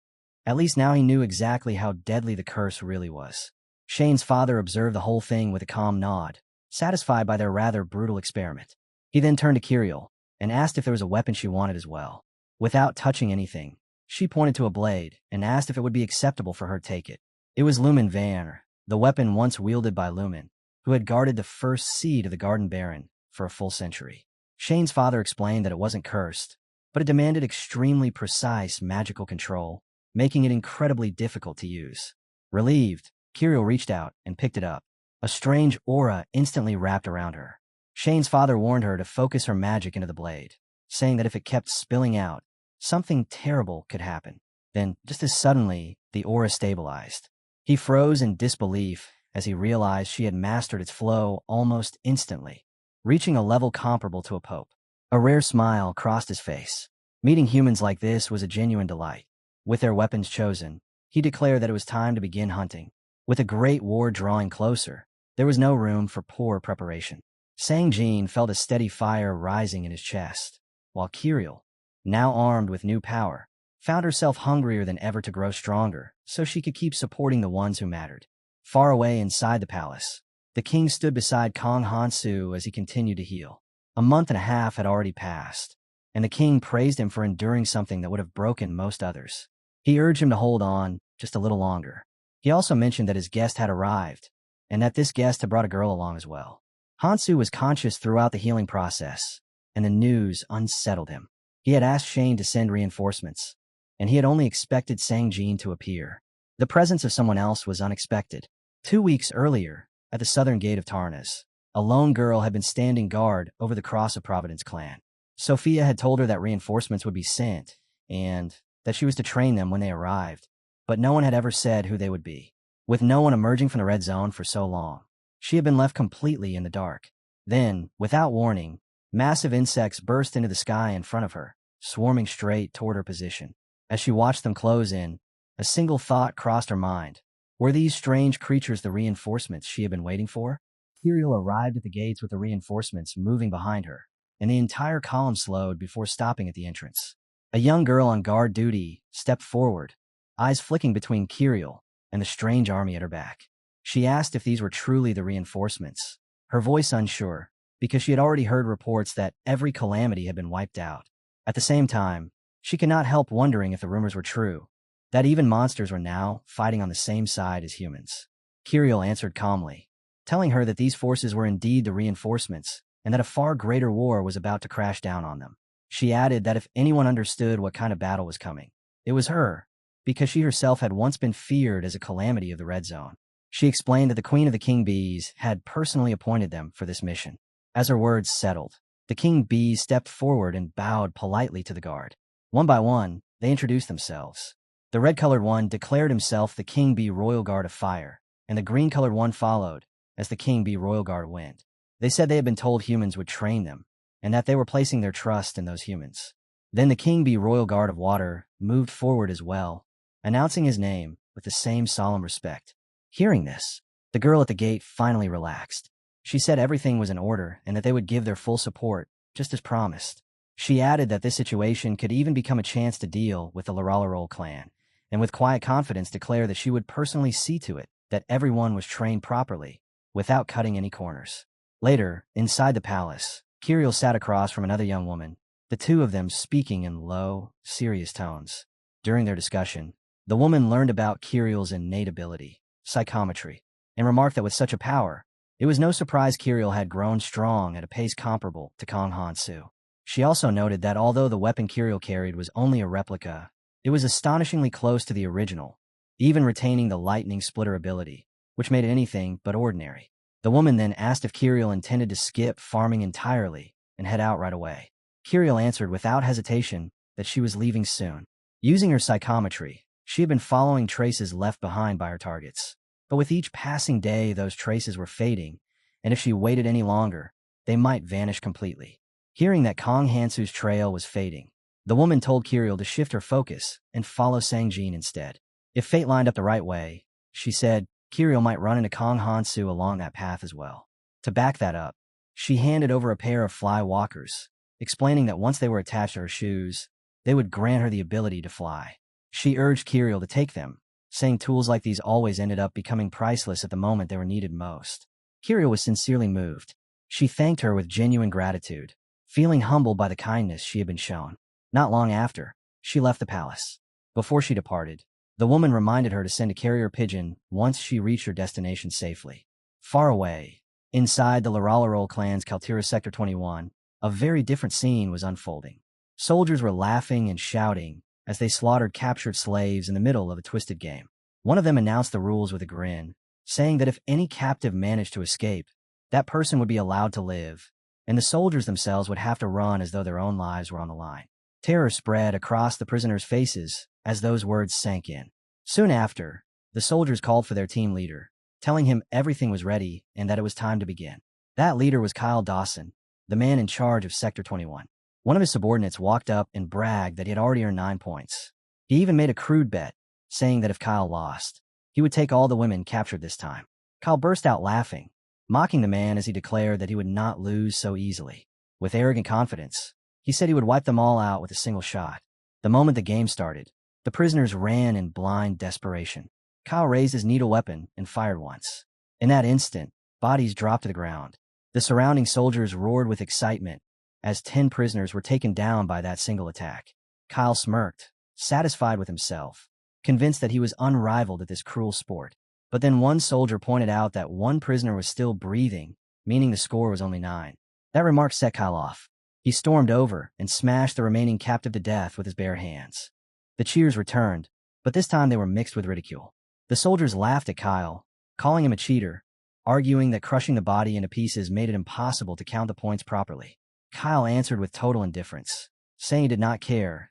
At least now he knew exactly how deadly the curse really was. Shane's father observed the whole thing with a calm nod, satisfied by their rather brutal experiment. He then turned to Kirill and asked if there was a weapon she wanted as well. Without touching anything, she pointed to a blade and asked if it would be acceptable for her to take it. It was Lumen Vanner, the weapon once wielded by Lumen, who had guarded the first seed of the Garden Baron for a full century. Shane's father explained that it wasn't cursed, but it demanded extremely precise magical control, making it incredibly difficult to use. Relieved, Kirill reached out and picked it up. A strange aura instantly wrapped around her. Shane's father warned her to focus her magic into the blade, saying that if it kept spilling out, something terrible could happen. Then, just as suddenly, the aura stabilized. He froze in disbelief as he realized she had mastered its flow almost instantly, reaching a level comparable to a pope. A rare smile crossed his face. Meeting humans like this was a genuine delight. With their weapons chosen, he declared that it was time to begin hunting. With a great war drawing closer, there was no room for poor preparation. Sang-jin felt a steady fire rising in his chest, while Kirill, now armed with new power, found herself hungrier than ever to grow stronger so she could keep supporting the ones who mattered. Far away inside the palace, the king stood beside Kong Hansu as he continued to heal. A month and a half had already passed, and the king praised him for enduring something that would have broken most others. He urged him to hold on just a little longer. He also mentioned that his guest had arrived, and that this guest had brought a girl along as well. Hansu was conscious throughout the healing process, and the news unsettled him. He had asked Shane to send reinforcements, and he had only expected Sang-jin to appear. The presence of someone else was unexpected. 2 weeks earlier, at the southern gate of Tarnas, a lone girl had been standing guard over the Cross of Providence clan. Sophia had told her that reinforcements would be sent, and that she was to train them when they arrived, but no one had ever said who they would be. With no one emerging from the red zone for so long, she had been left completely in the dark. Then, without warning, massive insects burst into the sky in front of her, swarming straight toward her position. As she watched them close in, a single thought crossed her mind. Were these strange creatures the reinforcements she had been waiting for? Kirill arrived at the gates with the reinforcements moving behind her, and the entire column slowed before stopping at the entrance. A young girl on guard duty stepped forward, eyes flicking between Kirill and the strange army at her back. She asked if these were truly the reinforcements, her voice unsure, because she had already heard reports that every calamity had been wiped out. At the same time, she could not help wondering if the rumors were true, that even monsters were now fighting on the same side as humans. Kirill answered calmly, telling her that these forces were indeed the reinforcements and that a far greater war was about to crash down on them. She added that if anyone understood what kind of battle was coming, it was her, because she herself had once been feared as a calamity of the Red Zone. She explained that the Queen of the King Bees had personally appointed them for this mission. As her words settled, the King Bees stepped forward and bowed politely to the guard. One by one, they introduced themselves. The red-colored one declared himself the King Bee Royal Guard of Fire, and the green-colored one followed as the King Bee Royal Guard of Wind. They said they had been told humans would train them, and that they were placing their trust in those humans. Then the King Bee Royal Guard of Water moved forward as well, announcing his name with the same solemn respect. Hearing this, the girl at the gate finally relaxed. She said everything was in order and that they would give their full support, just as promised. She added that this situation could even become a chance to deal with the Laralarol clan, and with quiet confidence declare that she would personally see to it that everyone was trained properly, without cutting any corners. Later, inside the palace, Kirill sat across from another young woman, the two of them speaking in low, serious tones. During their discussion, the woman learned about Kirill's innate ability, psychometry, and remarked that with such a power, it was no surprise Kirill had grown strong at a pace comparable to Kang Hansu. She also noted that although the weapon Kirill carried was only a replica, it was astonishingly close to the original, even retaining the lightning splitter ability, which made it anything but ordinary. The woman then asked if Kirill intended to skip farming entirely and head out right away. Kirill answered without hesitation that she was leaving soon. Using her psychometry, she had been following traces left behind by her targets. But with each passing day, those traces were fading, and if she waited any longer, they might vanish completely. Hearing that Kang Hansu's trail was fading, the woman told Kirill to shift her focus and follow Sangjin instead. If fate lined up the right way, she said, Kirill might run into Kang Hansu along that path as well. To back that up, she handed over a pair of fly walkers, explaining that once they were attached to her shoes, they would grant her the ability to fly. She urged Kirill to take them, saying tools like these always ended up becoming priceless at the moment they were needed most. Kirill was sincerely moved. She thanked her with genuine gratitude, feeling humbled by the kindness she had been shown. Not long after, she left the palace. Before she departed, the woman reminded her to send a carrier pigeon once she reached her destination safely. Far away, inside the Laralarol clan's Kaltira Sector 21, a very different scene was unfolding. Soldiers were laughing and shouting as they slaughtered captured slaves in the middle of a twisted game. One of them announced the rules with a grin, saying that if any captive managed to escape, that person would be allowed to live, and the soldiers themselves would have to run as though their own lives were on the line. Terror spread across the prisoners' faces as those words sank in. Soon after, the soldiers called for their team leader, telling him everything was ready and that it was time to begin. That leader was Kyle Dawson, the man in charge of Sector 21. One of his subordinates walked up and bragged that he had already earned 9 points. He even made a crude bet, saying that if Kyle lost, he would take all the women captured this time. Kyle burst out laughing, mocking the man as he declared that he would not lose so easily. With arrogant confidence, he said he would wipe them all out with a single shot. The moment the game started, the prisoners ran in blind desperation. Kyle raised his needle weapon and fired once. In that instant, bodies dropped to the ground. The surrounding soldiers roared with excitement as 10 prisoners were taken down by that single attack. Kyle smirked, satisfied with himself, convinced that he was unrivaled at this cruel sport. But then one soldier pointed out that one prisoner was still breathing, meaning the score was only 9. That remark set Kyle off. He stormed over and smashed the remaining captive to death with his bare hands. The cheers returned, but this time they were mixed with ridicule. The soldiers laughed at Kyle, calling him a cheater, arguing that crushing the body into pieces made it impossible to count the points properly. Kyle answered with total indifference, saying he did not care,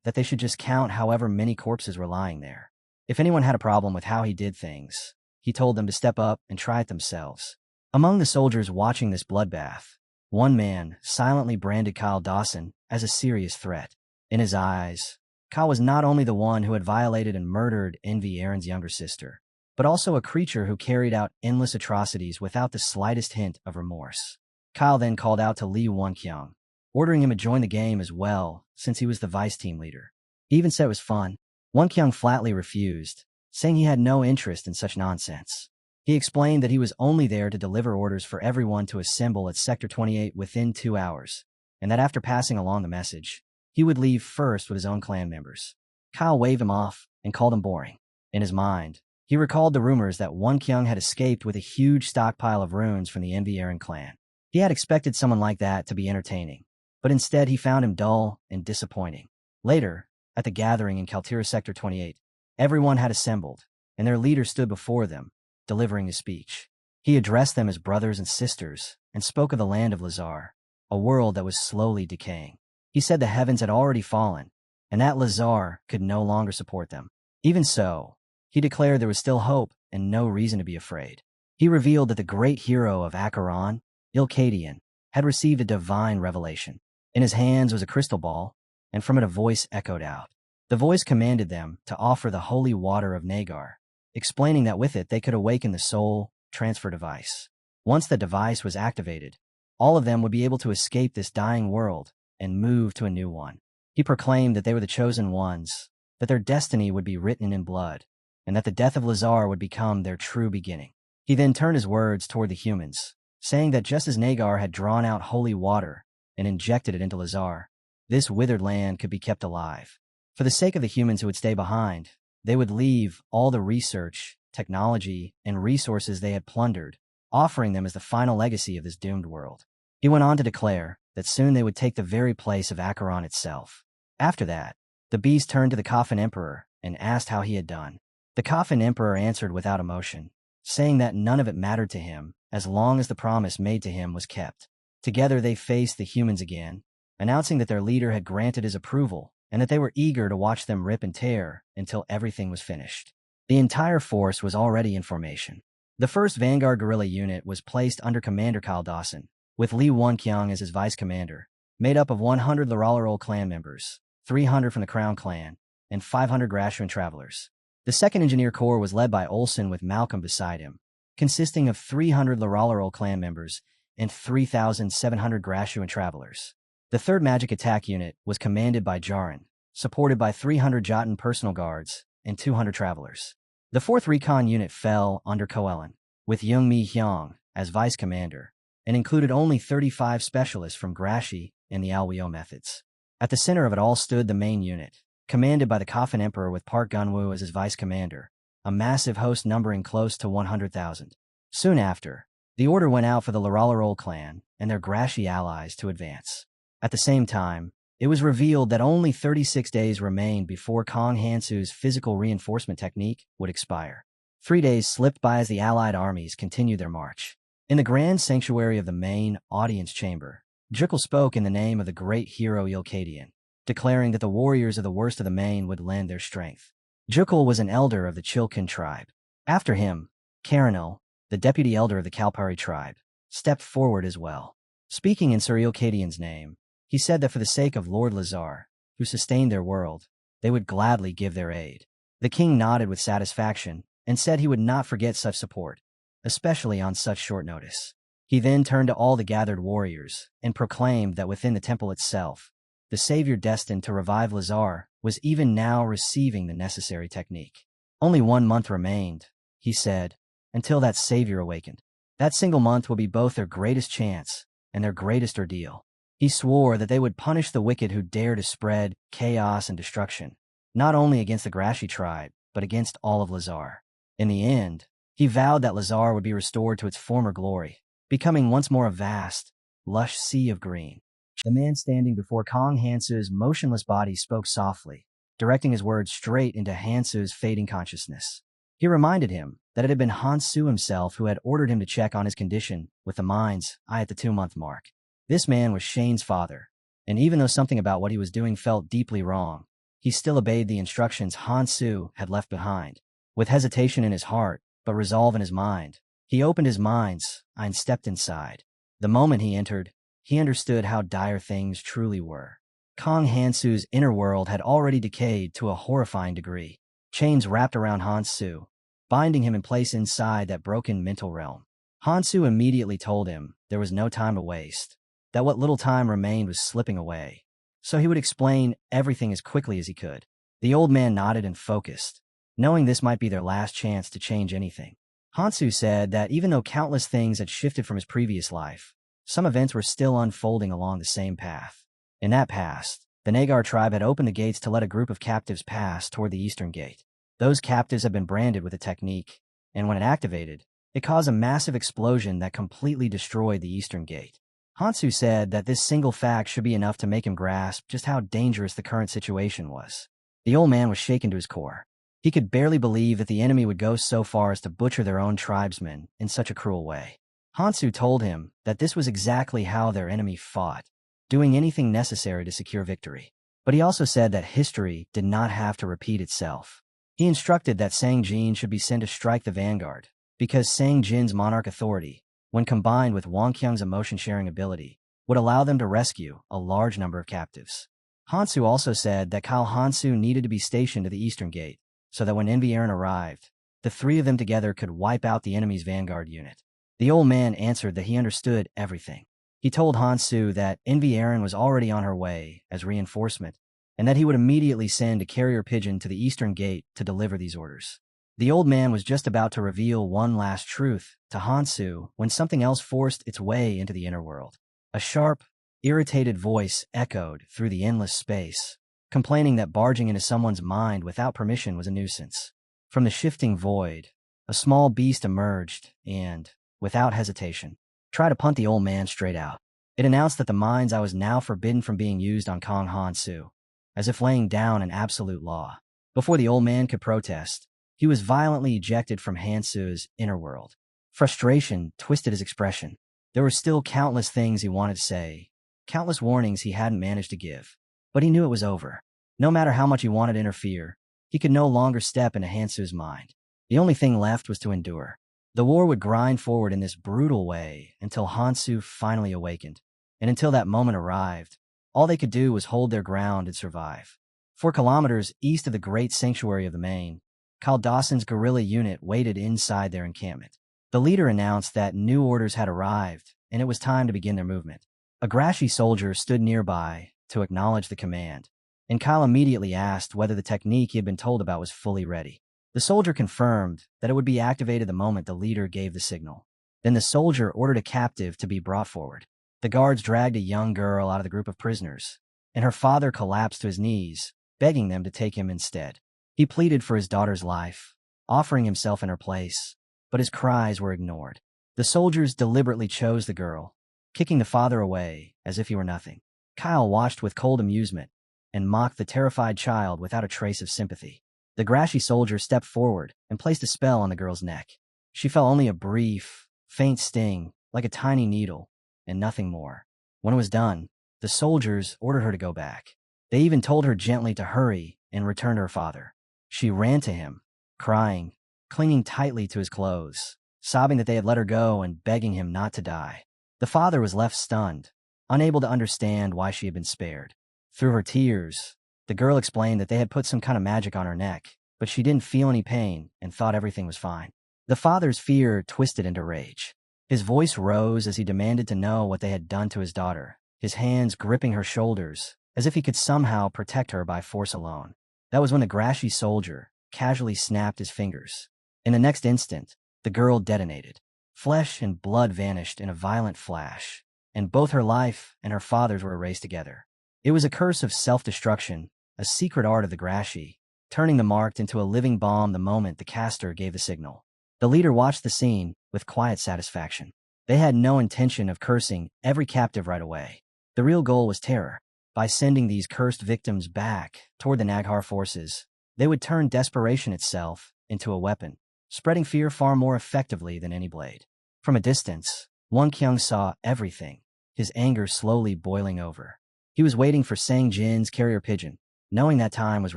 that they should just count however many corpses were lying there. If anyone had a problem with how he did things, he told them to step up and try it themselves. Among the soldiers watching this bloodbath, one man silently branded Kyle Dawson as a serious threat. In his eyes, Kyle was not only the one who had violated and murdered Envy Aaron's younger sister, but also a creature who carried out endless atrocities without the slightest hint of remorse. Kyle then called out to Lee Won-kyung, ordering him to join the game as well, since he was the vice team leader. He even said it was fun. Kyung flatly refused, saying he had no interest in such nonsense. He explained that he was only there to deliver orders for everyone to assemble at Sector 28 within 2 hours, and that after passing along the message, he would leave first with his own clan members. Kyle waved him off and called him boring. In his mind, he recalled the rumors that Kyung had escaped with a huge stockpile of runes from the Enviaran clan. He had expected someone like that to be entertaining, but instead he found him dull and disappointing. Later, at the gathering in Kaltira Sector 28, everyone had assembled, and their leader stood before them, delivering his speech. He addressed them as brothers and sisters and spoke of the land of Lazar, a world that was slowly decaying. He said the heavens had already fallen, and that Lazar could no longer support them. Even so, he declared there was still hope and no reason to be afraid. He revealed that the great hero of Acheron, Ilkadian, had received a divine revelation. In his hands was a crystal ball, and from it a voice echoed out. The voice commanded them to offer the holy water of Nagar, explaining that with it they could awaken the soul transfer device. Once the device was activated, all of them would be able to escape this dying world and move to a new one. He proclaimed that they were the chosen ones, that their destiny would be written in blood, and that the death of Lazar would become their true beginning. He then turned his words toward the humans, saying that just as Nagar had drawn out holy water and injected it into Lazar, this withered land could be kept alive. For the sake of the humans who would stay behind, they would leave all the research, technology, and resources they had plundered, offering them as the final legacy of this doomed world. He went on to declare that soon they would take the very place of Acheron itself. After that, the beast turned to the Coffin Emperor and asked how he had done. The Coffin Emperor answered without emotion, saying that none of it mattered to him as long as the promise made to him was kept. Together they faced the humans again, announcing that their leader had granted his approval and that they were eager to watch them rip and tear until everything was finished. The entire force was already in formation. The first Vanguard guerrilla unit was placed under Commander Kyle Dawson, with Lee Kyung as his vice commander, made up of 100 Laralarol clan members, 300 from the Crown clan, and 500 Grashuan travelers. The 2nd Engineer Corps was led by Olsen with Malcolm beside him, consisting of 300 Laralarol clan members and 3,700 Grashuan travelers. The 3rd Magic Attack Unit was commanded by Jaren, supported by 300 Jotun personal guards and 200 travelers. The 4th Recon Unit fell under Koellen, with Young Mi Hyung as vice commander, and included only 35 specialists from Grashi and the Alweo methods. At the center of it all stood the main unit, commanded by the Coffin Emperor with Park Gunwoo as his vice commander, a massive host numbering close to 100,000. Soon after, the order went out for the Laralarol clan and their Grashi allies to advance. At the same time, it was revealed that only 36 days remained before Kong Hansu's physical reinforcement technique would expire. 3 days slipped by as the allied armies continued their march. In the grand sanctuary of the main audience chamber, Jekyll spoke in the name of the great hero Ilkadian, declaring that the warriors of the worst of the main would lend their strength. Jekyll was an elder of the Chilkin tribe. After him, Karanil, the deputy elder of the Kalpari tribe, stepped forward as well. Speaking in Sir Ilkadian's name, he said that for the sake of Lord Lazar, who sustained their world, they would gladly give their aid. The king nodded with satisfaction and said he would not forget such support, especially on such short notice. He then turned to all the gathered warriors and proclaimed that within the temple itself, the savior destined to revive Lazar was even now receiving the necessary technique. Only 1 month remained, he said, until that savior awakened. That single month will be both their greatest chance and their greatest ordeal. He swore that they would punish the wicked who dare to spread chaos and destruction, not only against the Grashi tribe, but against all of Lazar. In the end, he vowed that Lazar would be restored to its former glory, becoming once more a vast, lush sea of green. The man standing before Kong Hansu's motionless body spoke softly, directing his words straight into Hansu's fading consciousness. He reminded him that it had been Hansu himself who had ordered him to check on his condition with the mind's eye at the 2-month mark. This man was Shane's father, and even though something about what he was doing felt deeply wrong, he still obeyed the instructions Hansu had left behind. With hesitation in his heart, but resolve in his mind, he opened his mind's eye and stepped inside. The moment he entered, he understood how dire things truly were. Kong Hansu's inner world had already decayed to a horrifying degree. Chains wrapped around Hansu, binding him in place inside that broken mental realm. Hansu immediately told him there was no time to waste, that what little time remained was slipping away, so he would explain everything as quickly as he could. The old man nodded and focused, knowing this might be their last chance to change anything. Hansu said that even though countless things had shifted from his previous life, some events were still unfolding along the same path. In that past, the Nagar tribe had opened the gates to let a group of captives pass toward the eastern gate. Those captives had been branded with a technique, and when it activated, it caused a massive explosion that completely destroyed the eastern gate. Hansu said that this single fact should be enough to make him grasp just how dangerous the current situation was. The old man was shaken to his core. He could barely believe that the enemy would go so far as to butcher their own tribesmen in such a cruel way. Hansu told him that this was exactly how their enemy fought, doing anything necessary to secure victory. But he also said that history did not have to repeat itself. He instructed that Sang Jin should be sent to strike the vanguard, because Sang Jin's monarch authority, when combined with Wang Qiang's emotion-sharing ability, would allow them to rescue a large number of captives. Hansu also said that Kyle Hansu needed to be stationed to the eastern gate, so that when Envy Aaron arrived, the three of them together could wipe out the enemy's vanguard unit. The old man answered that he understood everything. He told Hansu that Envy Aaron was already on her way as reinforcement, and that he would immediately send a carrier pigeon to the eastern gate to deliver these orders. The old man was just about to reveal one last truth to Hansu when something else forced its way into the inner world. A sharp, irritated voice echoed through the endless space, complaining that barging into someone's mind without permission was a nuisance. From the shifting void, a small beast emerged and, without hesitation, tried to punt the old man straight out. It announced that the mind's eye was now forbidden from being used on Kong Hansu, as if laying down an absolute law. Before the old man could protest, he was violently ejected from Hansu's inner world. Frustration twisted his expression. There were still countless things he wanted to say, countless warnings he hadn't managed to give. But he knew it was over. No matter how much he wanted to interfere, he could no longer step into Hansu's mind. The only thing left was to endure. The war would grind forward in this brutal way until Hansu finally awakened. And until that moment arrived, all they could do was hold their ground and survive. 4 kilometers east of the great sanctuary of the Main, Kyle Dawson's guerrilla unit waited inside their encampment. The leader announced that new orders had arrived, and it was time to begin their movement. A Grashi soldier stood nearby to acknowledge the command, and Kyle immediately asked whether the technique he had been told about was fully ready. The soldier confirmed that it would be activated the moment the leader gave the signal. Then the soldier ordered a captive to be brought forward. The guards dragged a young girl out of the group of prisoners, and her father collapsed to his knees, begging them to take him instead. He pleaded for his daughter's life, offering himself in her place, but his cries were ignored. The soldiers deliberately chose the girl, kicking the father away as if he were nothing. Kyle watched with cold amusement and mocked the terrified child without a trace of sympathy. The Grashi soldier stepped forward and placed a spell on the girl's neck. She felt only a brief, faint sting, like a tiny needle, and nothing more. When it was done, the soldiers ordered her to go back. They even told her gently to hurry and return to her father. She ran to him, crying, clinging tightly to his clothes, sobbing that they had let her go and begging him not to die. The father was left stunned, unable to understand why she had been spared. Through her tears, the girl explained that they had put some kind of magic on her neck, but she didn't feel any pain and thought everything was fine. The father's fear twisted into rage. His voice rose as he demanded to know what they had done to his daughter, his hands gripping her shoulders, as if he could somehow protect her by force alone. That was when the Grashi soldier casually snapped his fingers. In the next instant, the girl detonated. Flesh and blood vanished in a violent flash, and both her life and her father's were erased together. It was a curse of self-destruction, a secret art of the Grashi, turning the marked into a living bomb the moment the caster gave the signal. The leader watched the scene with quiet satisfaction. They had no intention of cursing every captive right away. The real goal was terror. By sending these cursed victims back toward the Naghar forces, they would turn desperation itself into a weapon, spreading fear far more effectively than any blade. From a distance, Wang Qiang saw everything, his anger slowly boiling over. He was waiting for Sang Jin's carrier pigeon, knowing that time was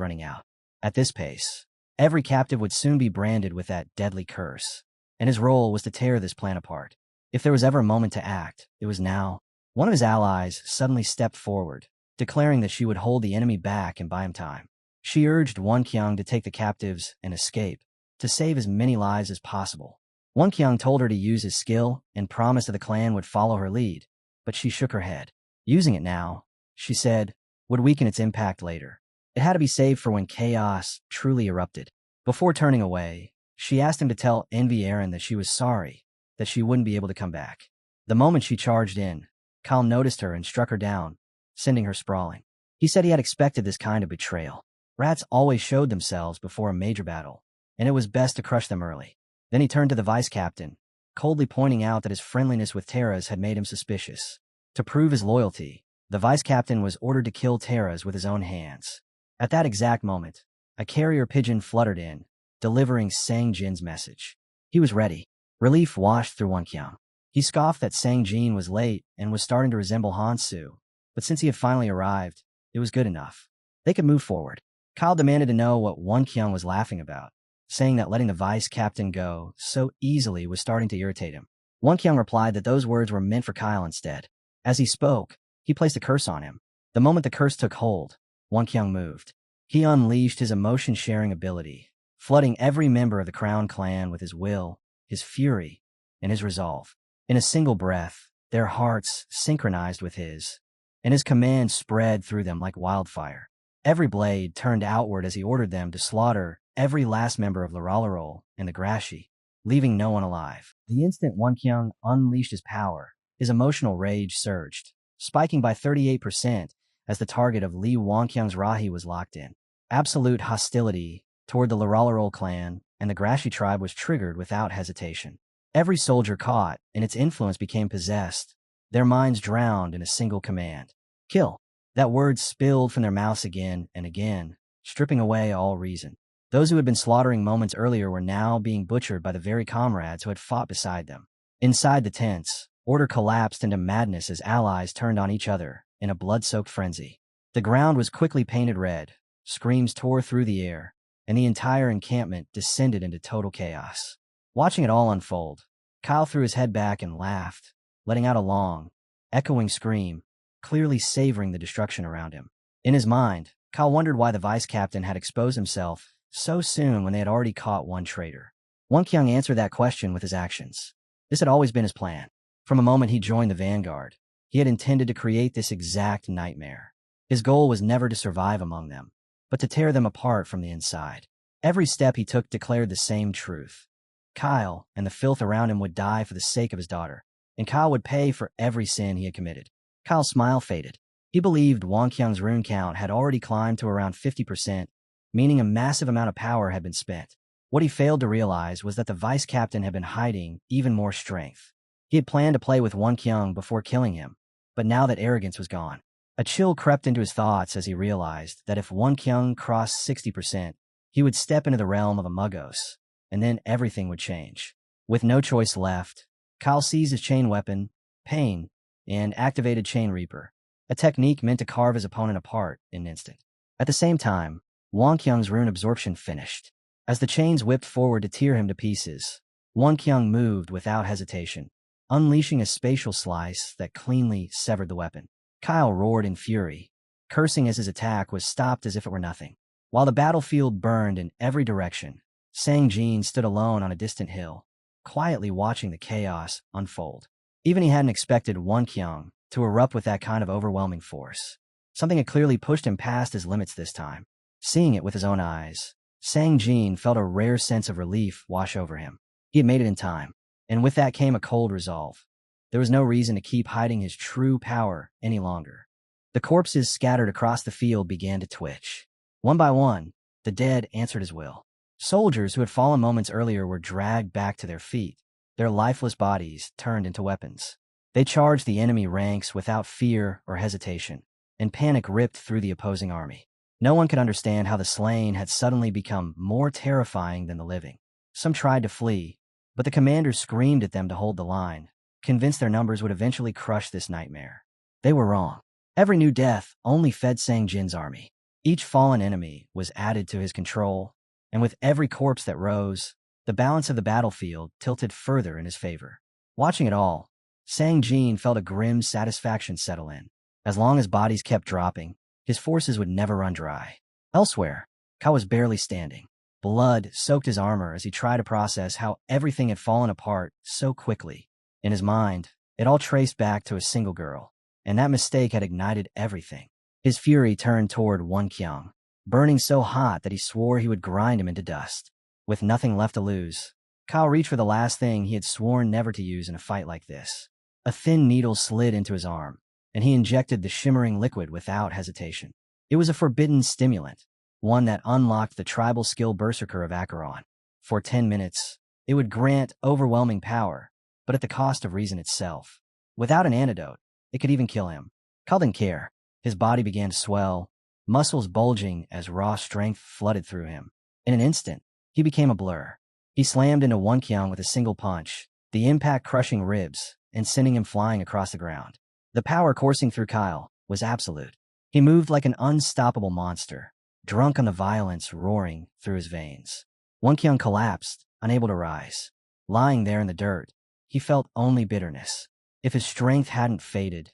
running out. At this pace, every captive would soon be branded with that deadly curse, and his role was to tear this plan apart. If there was ever a moment to act, it was now. One of his allies suddenly stepped forward, declaring that she would hold the enemy back and buy him time. She urged Wang Qiang to take the captives and escape, to save as many lives as possible. Wang Qiang told her to use his skill and promised that the clan would follow her lead, but she shook her head. Using it now, she said, would weaken its impact later. It had to be saved for when chaos truly erupted. Before turning away, she asked him to tell Envy Aaron that she was sorry, that she wouldn't be able to come back. The moment she charged in, Kyle noticed her and struck her down, sending her sprawling. He said he had expected this kind of betrayal. Rats always showed themselves before a major battle, and it was best to crush them early. Then he turned to the vice captain, coldly pointing out that his friendliness with Terras had made him suspicious. To prove his loyalty, the vice captain was ordered to kill Terras with his own hands. At that exact moment, a carrier pigeon fluttered in, delivering Sang Jin's message. He was ready. Relief washed through Wonkyang. He scoffed that Sang Jin was late and was starting to resemble Hansu, but since he had finally arrived, it was good enough. They could move forward. Kyle demanded to know what Wonkyang was laughing about, saying that letting the vice captain go so easily was starting to irritate him. Wonkyang replied that those words were meant for Kyle instead. As he spoke, he placed a curse on him. The moment the curse took hold, Wonkyang moved. He unleashed his emotion-sharing ability, flooding every member of the Crown clan with his will, his fury, and his resolve. In a single breath, their hearts synchronized with his, and his command spread through them like wildfire. Every blade turned outward as he ordered them to slaughter every last member of Laralarol and the Grashi, leaving no one alive. The instant Wonkyang unleashed his power, his emotional rage surged, spiking by 38% as the target of Li Wonkyang's Rahi was locked in. Absolute hostility toward the Laralarol clan and the Grashi tribe was triggered without hesitation. Every soldier caught, and its influence became possessed, their minds drowned in a single command. Kill. That word spilled from their mouths again and again, stripping away all reason. Those who had been slaughtering moments earlier were now being butchered by the very comrades who had fought beside them. Inside the tents, order collapsed into madness as allies turned on each other in a blood-soaked frenzy. The ground was quickly painted red, screams tore through the air, and the entire encampment descended into total chaos. Watching it all unfold, Kyle threw his head back and laughed, letting out a long, echoing scream, clearly savoring the destruction around him. In his mind, Kyle wondered why the vice captain had exposed himself so soon when they had already caught one traitor. Wonkyang answered that question with his actions. This had always been his plan. From the moment he joined the vanguard, he had intended to create this exact nightmare. His goal was never to survive among them, but to tear them apart from the inside. Every step he took declared the same truth. Kyle and the filth around him would die for the sake of his daughter, and Kyle would pay for every sin he had committed. Kyle's smile faded. He believed Wonkyang's rune count had already climbed to around 50%, meaning a massive amount of power had been spent. What he failed to realize was that the vice captain had been hiding even more strength. He had planned to play with Wonkyang before killing him, but now that arrogance was gone, a chill crept into his thoughts as he realized that if Wonkyang crossed 60%, he would step into the realm of a Muggos, and then everything would change. With no choice left, Kyle seized his chain weapon, Pain, and activated Chain Reaper, a technique meant to carve his opponent apart in an instant. At the same time, Wonkyang's rune absorption finished. As the chains whipped forward to tear him to pieces, Wonkyang moved without hesitation, unleashing a spatial slice that cleanly severed the weapon. Kyle roared in fury, cursing as his attack was stopped as if it were nothing. While the battlefield burned in every direction, Sang Jin stood alone on a distant hill, quietly watching the chaos unfold. Even he hadn't expected Wonkyang to erupt with that kind of overwhelming force. Something had clearly pushed him past his limits this time. Seeing it with his own eyes, Sang Jin felt a rare sense of relief wash over him. He had made it in time, and with that came a cold resolve. There was no reason to keep hiding his true power any longer. The corpses scattered across the field began to twitch. One by one, the dead answered his will. Soldiers who had fallen moments earlier were dragged back to their feet, their lifeless bodies turned into weapons. They charged the enemy ranks without fear or hesitation, and panic ripped through the opposing army. No one could understand how the slain had suddenly become more terrifying than the living. Some tried to flee, but the commanders screamed at them to hold the line, convinced their numbers would eventually crush this nightmare. They were wrong. Every new death only fed Sang Jin's army. Each fallen enemy was added to his control, and with every corpse that rose, the balance of the battlefield tilted further in his favor. Watching it all, Sang Jin felt a grim satisfaction settle in. As long as bodies kept dropping, his forces would never run dry. Elsewhere, Kyle was barely standing. Blood soaked his armor as he tried to process how everything had fallen apart so quickly. In his mind, it all traced back to a single girl, and that mistake had ignited everything. His fury turned toward Wonkyang. burning so hot that he swore he would grind him into dust. With nothing left to lose, Kyle reached for the last thing he had sworn never to use in a fight like this. A thin needle slid into his arm, and he injected the shimmering liquid without hesitation. It was a forbidden stimulant, one that unlocked the tribal skill Berserker of Acheron. For 10 minutes, it would grant overwhelming power, but at the cost of reason itself. Without an antidote, it could even kill him. Kyle didn't care. His body began to swell, muscles bulging as raw strength flooded through him. In an instant, he became a blur. He slammed into Wonkyung with a single punch, the impact crushing ribs and sending him flying across the ground. The power coursing through Kyle was absolute. He moved like an unstoppable monster, drunk on the violence roaring through his veins. Wonkyung collapsed, unable to rise. Lying there in the dirt, he felt only bitterness. If his strength hadn't faded,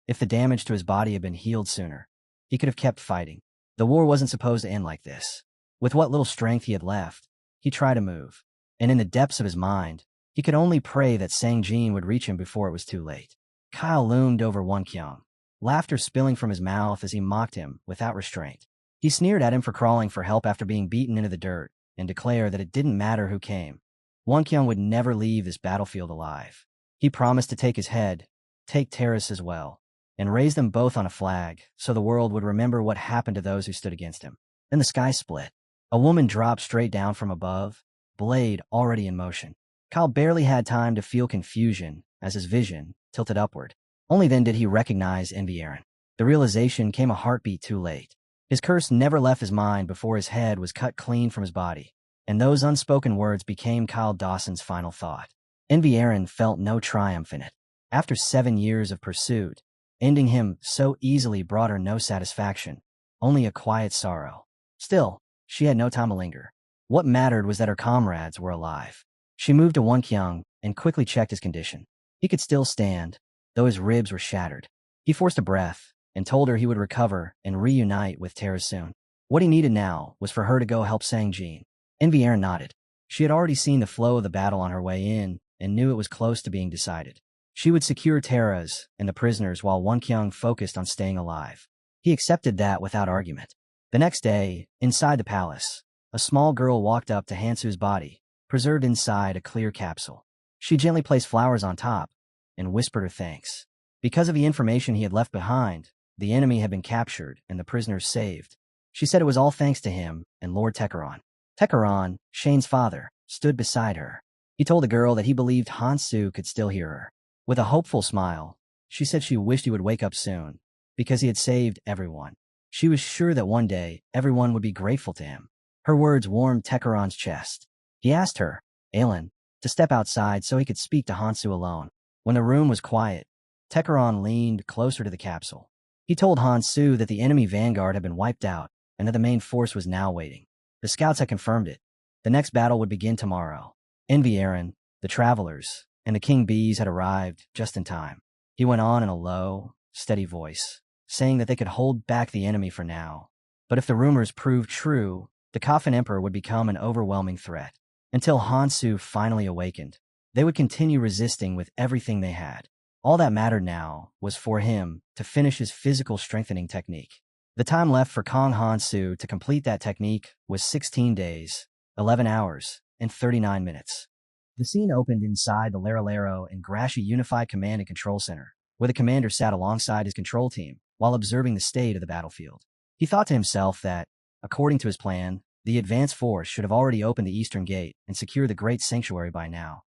if the damage to his body had been healed sooner, he could have kept fighting. The war wasn't supposed to end like this. With what little strength he had left, he tried to move, and in the depths of his mind, he could only pray that Sang-jin would reach him before it was too late. Kyle loomed over Wonkyung, laughter spilling from his mouth as he mocked him without restraint. He sneered at him for crawling for help after being beaten into the dirt, and declared that it didn't matter who came. Wonkyung would never leave this battlefield alive. He promised to take his head, take Terrace as well, and raise them both on a flag so the world would remember what happened to those who stood against him. Then the sky split. A woman dropped straight down from above, blade already in motion. Kyle barely had time to feel confusion as his vision tilted upward. Only then did he recognize Envierin. The realization came a heartbeat too late. His curse never left his mind before his head was cut clean from his body, and those unspoken words became Kyle Dawson's final thought. Envierin felt no triumph in it. After 7 years of pursuit, ending him so easily brought her no satisfaction, only a quiet sorrow. Still, she had no time to linger. What mattered was that her comrades were alive. She moved to Wonkyung and quickly checked his condition. He could still stand, though his ribs were shattered. He forced a breath and told her he would recover and reunite with Terra soon. What he needed now was for her to go help Sang-jin. Envierin nodded. She had already seen the flow of the battle on her way in and knew it was close to being decided. She would secure Terra's and the prisoners while Wonkyung focused on staying alive. He accepted that without argument. The next day, inside the palace, a small girl walked up to Hansu's body, preserved inside a clear capsule. She gently placed flowers on top and whispered her thanks. Because of the information he had left behind, the enemy had been captured and the prisoners saved. She said it was all thanks to him and Lord Techeron. Techeron, Shane's father, stood beside her. He told the girl that he believed Hansu could still hear her. With a hopeful smile, she said she wished he would wake up soon, because he had saved everyone. She was sure that one day, everyone would be grateful to him. Her words warmed Techeron's chest. He asked her, Aelin, to step outside so he could speak to Hansu alone. When the room was quiet, Techeron leaned closer to the capsule. He told Hansu that the enemy vanguard had been wiped out and that the main force was now waiting. The scouts had confirmed it. The next battle would begin tomorrow. Envierin, the travelers, and the king bees had arrived just in time. He went on in a low, steady voice, saying that they could hold back the enemy for now. But if the rumors proved true, the Coffin Emperor would become an overwhelming threat. Until Hansu finally awakened, they would continue resisting with everything they had. All that mattered now was for him to finish his physical strengthening technique. The time left for Kong Hansu to complete that technique was 16 days, 11 hours, and 39 minutes. The scene opened inside the Laralero and Grashi Unified Command and Control Center, where the commander sat alongside his control team while observing the state of the battlefield. He thought to himself that, according to his plan, the advance force should have already opened the eastern gate and secured the Great Sanctuary by now.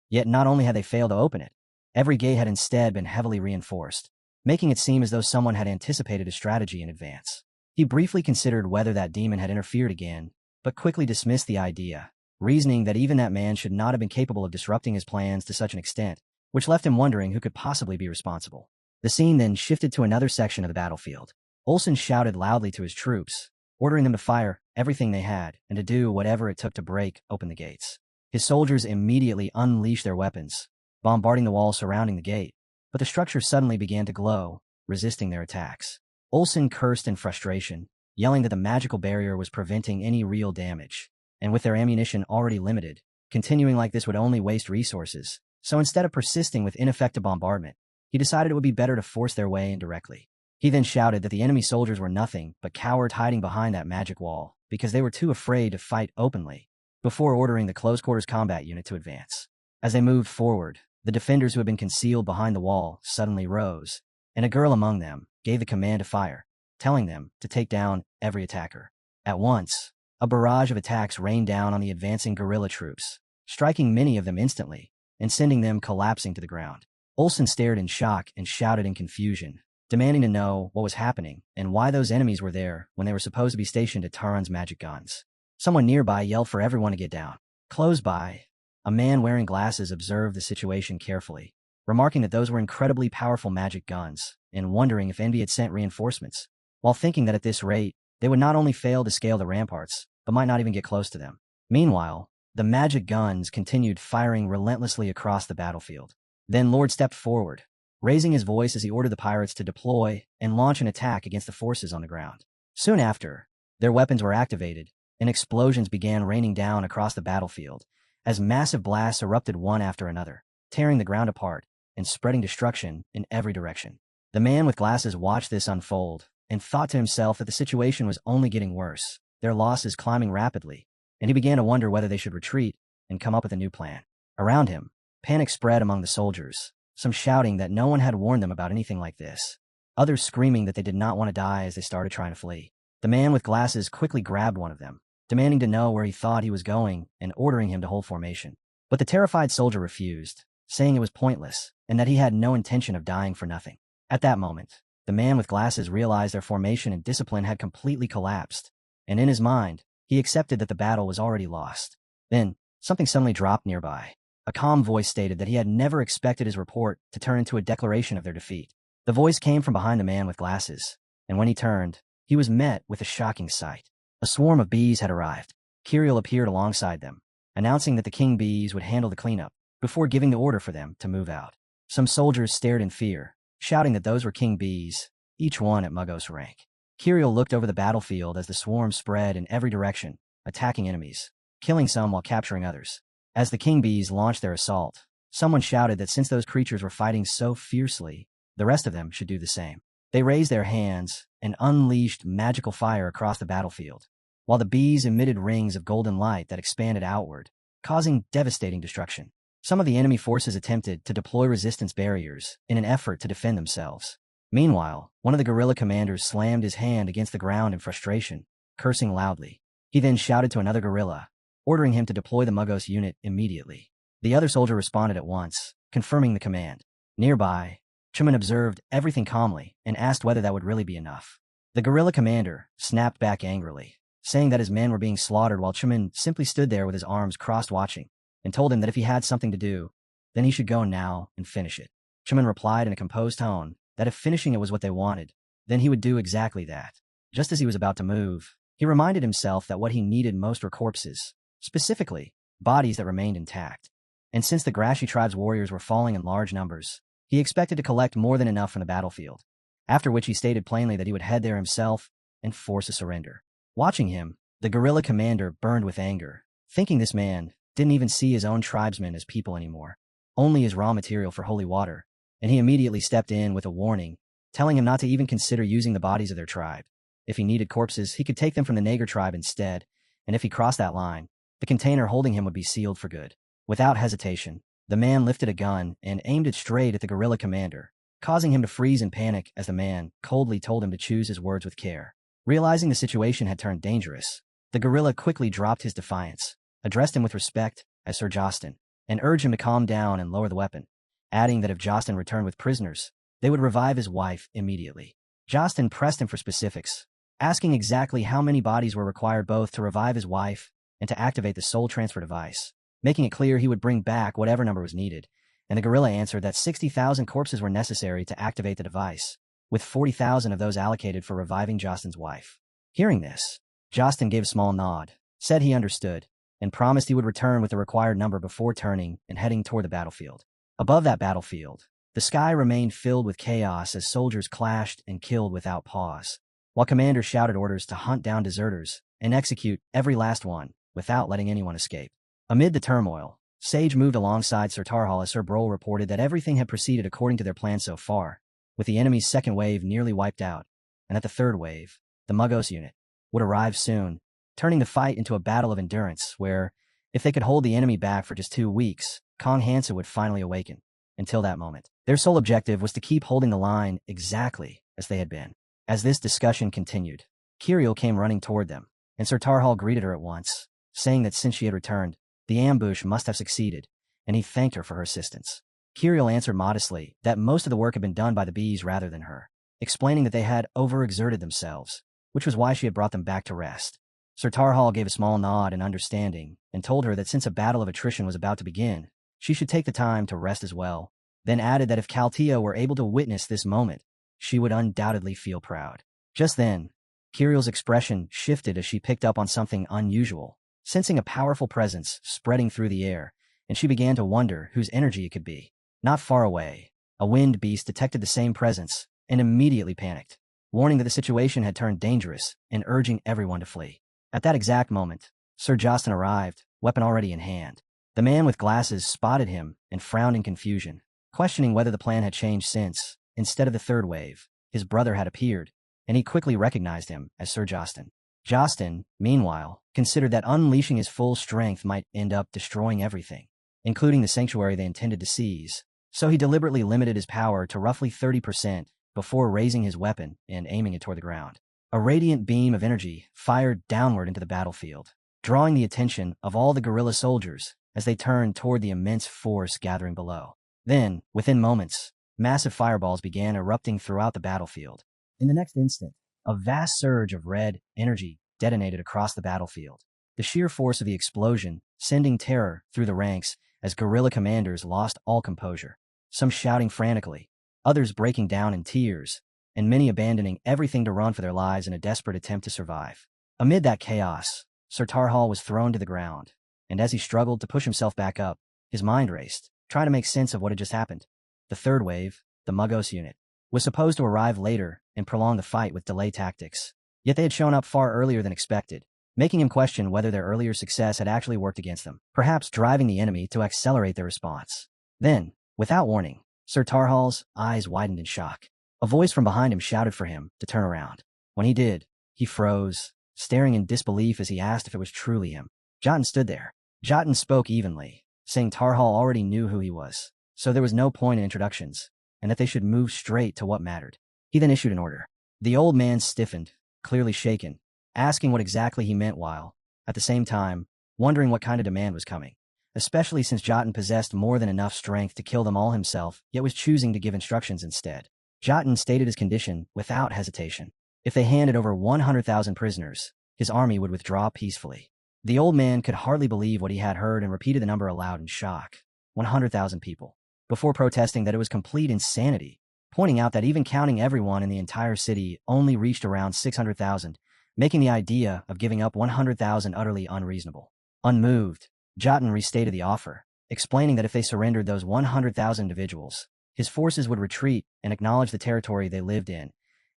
Yet not only had they failed to open it, every gate had instead been heavily reinforced, making it seem as though someone had anticipated a strategy in advance. He briefly considered whether that demon had interfered again, but quickly dismissed the idea, reasoning that even that man should not have been capable of disrupting his plans to such an extent, which left him wondering who could possibly be responsible. The scene then shifted to another section of the battlefield. Olsen shouted loudly to his troops, ordering them to fire everything they had and to do whatever it took to break open the gates. His soldiers immediately unleashed their weapons, bombarding the wall surrounding the gate, but the structure suddenly began to glow, resisting their attacks. Olsen cursed in frustration, yelling that the magical barrier was preventing any real damage, and with their ammunition already limited, continuing like this would only waste resources. So instead of persisting with ineffective bombardment, he decided it would be better to force their way in directly. He then shouted that the enemy soldiers were nothing but cowards hiding behind that magic wall because they were too afraid to fight openly, before ordering the close-quarters combat unit to advance. As they moved forward, the defenders who had been concealed behind the wall suddenly rose, and a girl among them gave the command to fire, telling them to take down every attacker. At once, a barrage of attacks rained down on the advancing guerrilla troops, striking many of them instantly and sending them collapsing to the ground. Olsen stared in shock and shouted in confusion, demanding to know what was happening and why those enemies were there when they were supposed to be stationed at Taran's magic guns. Someone nearby yelled for everyone to get down. Close by, a man wearing glasses observed the situation carefully, remarking that those were incredibly powerful magic guns and wondering if Envy had sent reinforcements, while thinking that at this rate, they would not only fail to scale the ramparts, but might not even get close to them. Meanwhile, the magic guns continued firing relentlessly across the battlefield. Then Lord stepped forward, raising his voice as he ordered the pirates to deploy and launch an attack against the forces on the ground. Soon after, their weapons were activated, and explosions began raining down across the battlefield as massive blasts erupted one after another, tearing the ground apart and spreading destruction in every direction. The man with glasses watched this unfold and thought to himself that the situation was only getting worse, their losses climbing rapidly, and he began to wonder whether they should retreat and come up with a new plan. Around him, panic spread among the soldiers, some shouting that no one had warned them about anything like this, others screaming that they did not want to die as they started trying to flee. The man with glasses quickly grabbed one of them, demanding to know where he thought he was going and ordering him to hold formation. But the terrified soldier refused, saying it was pointless and that he had no intention of dying for nothing. At that moment, the man with glasses realized their formation and discipline had completely collapsed, and in his mind, he accepted that the battle was already lost. Then, something suddenly dropped nearby. A calm voice stated that he had never expected his report to turn into a declaration of their defeat. The voice came from behind the man with glasses, and when he turned, he was met with a shocking sight. A swarm of bees had arrived. Kirill appeared alongside them, announcing that the king bees would handle the cleanup, before giving the order for them to move out. Some soldiers stared in fear, shouting that those were king bees, each one at Mugos rank. Kirill looked over the battlefield as the swarm spread in every direction, attacking enemies, killing some while capturing others. As the king bees launched their assault, someone shouted that since those creatures were fighting so fiercely, the rest of them should do the same. They raised their hands and unleashed magical fire across the battlefield, while the bees emitted rings of golden light that expanded outward, causing devastating destruction. Some of the enemy forces attempted to deploy resistance barriers in an effort to defend themselves. Meanwhile, one of the guerrilla commanders slammed his hand against the ground in frustration, cursing loudly. He then shouted to another guerrilla, ordering him to deploy the Mugos unit immediately. The other soldier responded at once, confirming the command. Nearby, Chuman observed everything calmly and asked whether that would really be enough. The guerrilla commander snapped back angrily, saying that his men were being slaughtered while Chuman simply stood there with his arms crossed watching, and told him that if he had something to do, then he should go now and finish it. Chuman replied in a composed tone that if finishing it was what they wanted, then he would do exactly that. Just as he was about to move, he reminded himself that what he needed most were corpses, specifically, bodies that remained intact. And since the Grashi tribe's warriors were falling in large numbers, he expected to collect more than enough from the battlefield, after which he stated plainly that he would head there himself and force a surrender. Watching him, the guerrilla commander burned with anger, thinking this man didn't even see his own tribesmen as people anymore, only as raw material for holy water, and he immediately stepped in with a warning, telling him not to even consider using the bodies of their tribe. If he needed corpses, he could take them from the Nagar tribe instead, and if he crossed that line, the container holding him would be sealed for good. Without hesitation, the man lifted a gun and aimed it straight at the guerrilla commander, causing him to freeze in panic as the man coldly told him to choose his words with care. Realizing the situation had turned dangerous, the guerrilla quickly dropped his defiance, addressed him with respect as Sir Jostin, and urged him to calm down and lower the weapon, adding that if Jostin returned with prisoners, they would revive his wife immediately. Jostin pressed him for specifics, asking exactly how many bodies were required both to revive his wife and to activate the soul transfer device, making it clear he would bring back whatever number was needed, and the guerrilla answered that 60,000 corpses were necessary to activate the device, with 40,000 of those allocated for reviving Jostin's wife. Hearing this, Jostin gave a small nod, said he understood, and promised he would return with the required number before turning and heading toward the battlefield. Above that battlefield, the sky remained filled with chaos as soldiers clashed and killed without pause, while commanders shouted orders to hunt down deserters and execute every last one without letting anyone escape. Amid the turmoil, Sage moved alongside Sir Tarhal as Sir Brol reported that everything had proceeded according to their plan so far, with the enemy's second wave nearly wiped out, and that the third wave, the Mugos unit, would arrive soon, turning the fight into a battle of endurance where, if they could hold the enemy back for just 2 weeks, Kong Hansa would finally awaken. Until that moment, their sole objective was to keep holding the line exactly as they had been. As this discussion continued, Kiriel came running toward them, and Sir Tarhal greeted her at once, saying that since she had returned, the ambush must have succeeded, and he thanked her for her assistance. Kiriel answered modestly that most of the work had been done by the bees rather than her, explaining that they had overexerted themselves, which was why she had brought them back to rest. Sir Tarhal gave a small nod in understanding and told her that since a battle of attrition was about to begin, she should take the time to rest as well, then added that if Kaltia were able to witness this moment, she would undoubtedly feel proud. Just then, Kiriel's expression shifted as she picked up on something unusual, sensing a powerful presence spreading through the air, and she began to wonder whose energy it could be. Not far away, a wind beast detected the same presence and immediately panicked, warning that the situation had turned dangerous and urging everyone to flee. At that exact moment, Sir Jostin arrived, weapon already in hand. The man with glasses spotted him and frowned in confusion, questioning whether the plan had changed since, instead of the third wave, his brother had appeared, and he quickly recognized him as Sir Jostin. Jostin, meanwhile, considered that unleashing his full strength might end up destroying everything, including the sanctuary they intended to seize, so he deliberately limited his power to roughly 30% before raising his weapon and aiming it toward the ground. A radiant beam of energy fired downward into the battlefield, drawing the attention of all the guerrilla soldiers as they turned toward the immense force gathering below. Then, within moments, massive fireballs began erupting throughout the battlefield. In the next instant, a vast surge of red energy detonated across the battlefield, the sheer force of the explosion sending terror through the ranks as guerrilla commanders lost all composure, some shouting frantically, others breaking down in tears, and many abandoning everything to run for their lives in a desperate attempt to survive. Amid that chaos, Sir Tarhal was thrown to the ground, and as he struggled to push himself back up, his mind raced, trying to make sense of what had just happened. The third wave, the Mugos unit, was supposed to arrive later and prolong the fight with delay tactics, yet they had shown up far earlier than expected, making him question whether their earlier success had actually worked against them, perhaps driving the enemy to accelerate their response. Then, without warning, Sir Tarhal's eyes widened in shock. A voice from behind him shouted for him to turn around. When he did, he froze, staring in disbelief as he asked if it was truly him. Jotun stood there. Jotun spoke evenly, saying Tarhal already knew who he was, so there was no point in introductions, and that they should move straight to what mattered. He then issued an order. The old man stiffened, clearly shaken, asking what exactly he meant while, at the same time, wondering what kind of demand was coming, especially since Jotun possessed more than enough strength to kill them all himself, yet was choosing to give instructions instead. Jotun stated his condition without hesitation. If they handed over 100,000 prisoners, his army would withdraw peacefully. The old man could hardly believe what he had heard and repeated the number aloud in shock. 100,000 people. Before protesting that it was complete insanity, pointing out that even counting everyone in the entire city only reached around 600,000, making the idea of giving up 100,000 utterly unreasonable. Unmoved, Jotun restated the offer, explaining that if they surrendered those 100,000 individuals, his forces would retreat and acknowledge the territory they lived in,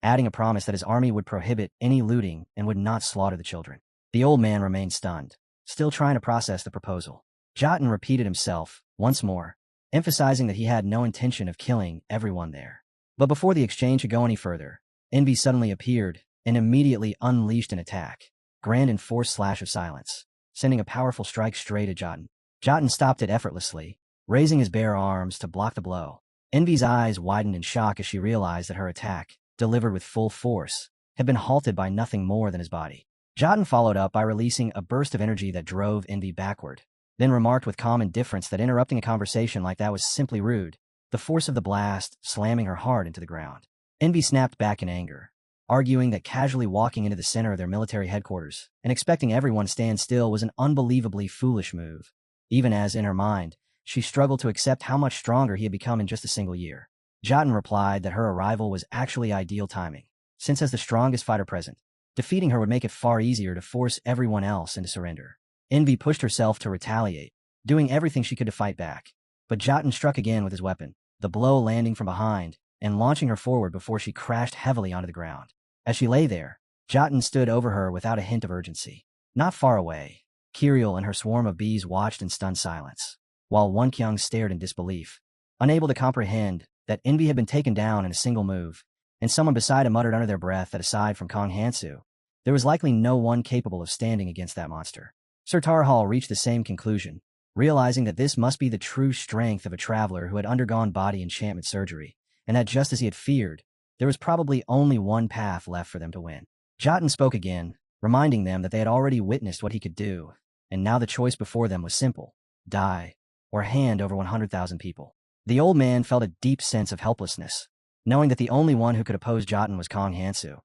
adding a promise that his army would prohibit any looting and would not slaughter the children. The old man remained stunned, still trying to process the proposal. Jotun repeated himself, once more, emphasizing that he had no intention of killing everyone there. But before the exchange could go any further, Envy suddenly appeared and immediately unleashed an attack, grand and forced slash of silence, sending a powerful strike straight at Jotun. Jotun stopped it effortlessly, raising his bare arms to block the blow. Envy's eyes widened in shock as she realized that her attack, delivered with full force, had been halted by nothing more than his body. Jotun followed up by releasing a burst of energy that drove Envy backward, then remarked with calm indifference that interrupting a conversation like that was simply rude, the force of the blast slamming her hard into the ground. Envy snapped back in anger, arguing that casually walking into the center of their military headquarters and expecting everyone to stand still was an unbelievably foolish move, even as, in her mind, she struggled to accept how much stronger he had become in just a single year. Jotun replied that her arrival was actually ideal timing, since as the strongest fighter present, defeating her would make it far easier to force everyone else into surrender. Envy pushed herself to retaliate, doing everything she could to fight back, but Jotun struck again with his weapon, the blow landing from behind and launching her forward before she crashed heavily onto the ground. As she lay there, Jotun stood over her without a hint of urgency. Not far away, Kiriel and her swarm of bees watched in stunned silence, while Wonkyung stared in disbelief, unable to comprehend that Envy had been taken down in a single move, and someone beside him muttered under their breath that aside from Kong Hansu, there was likely no one capable of standing against that monster. Sir Tarhal reached the same conclusion, realizing that this must be the true strength of a traveler who had undergone body enchantment surgery, and that just as he had feared, there was probably only one path left for them to win. Jotun spoke again, reminding them that they had already witnessed what he could do, and now the choice before them was simple: die, or hand over 100,000 people. The old man felt a deep sense of helplessness, knowing that the only one who could oppose Jotun was Kong Hansu.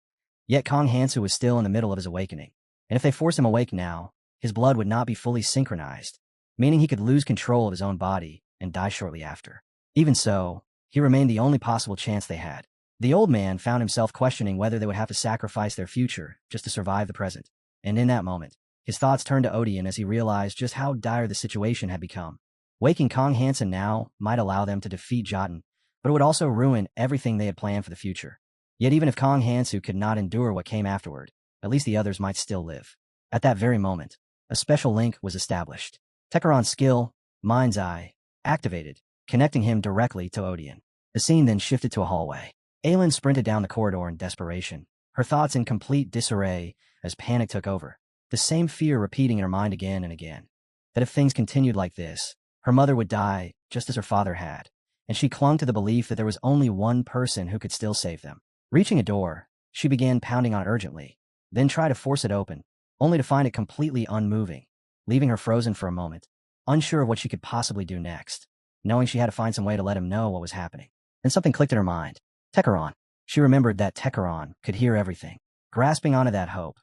Yet Kong Hansu was still in the middle of his awakening, and if they forced him awake now, his blood would not be fully synchronized, meaning he could lose control of his own body and die shortly after. Even so, he remained the only possible chance they had. The old man found himself questioning whether they would have to sacrifice their future just to survive the present, and in that moment, his thoughts turned to Odeon as he realized just how dire the situation had become. Waking Kong Hansen now might allow them to defeat Jotun, but it would also ruin everything they had planned for the future. Yet even if Kong Hansu could not endure what came afterward, at least the others might still live. At that very moment, a special link was established. Tekeron's skill, Mind's Eye, activated, connecting him directly to Odeon. The scene then shifted to a hallway. Aelin sprinted down the corridor in desperation, her thoughts in complete disarray as panic took over, the same fear repeating in her mind again and again, that if things continued like this, her mother would die just as her father had, and she clung to the belief that there was only one person who could still save them. Reaching a door, she began pounding on it urgently, then tried to force it open, only to find it completely unmoving, leaving her frozen for a moment, unsure of what she could possibly do next, knowing she had to find some way to let him know what was happening. Then something clicked in her mind. Tekeron. She remembered that Tekeron could hear everything. Grasping onto that hope,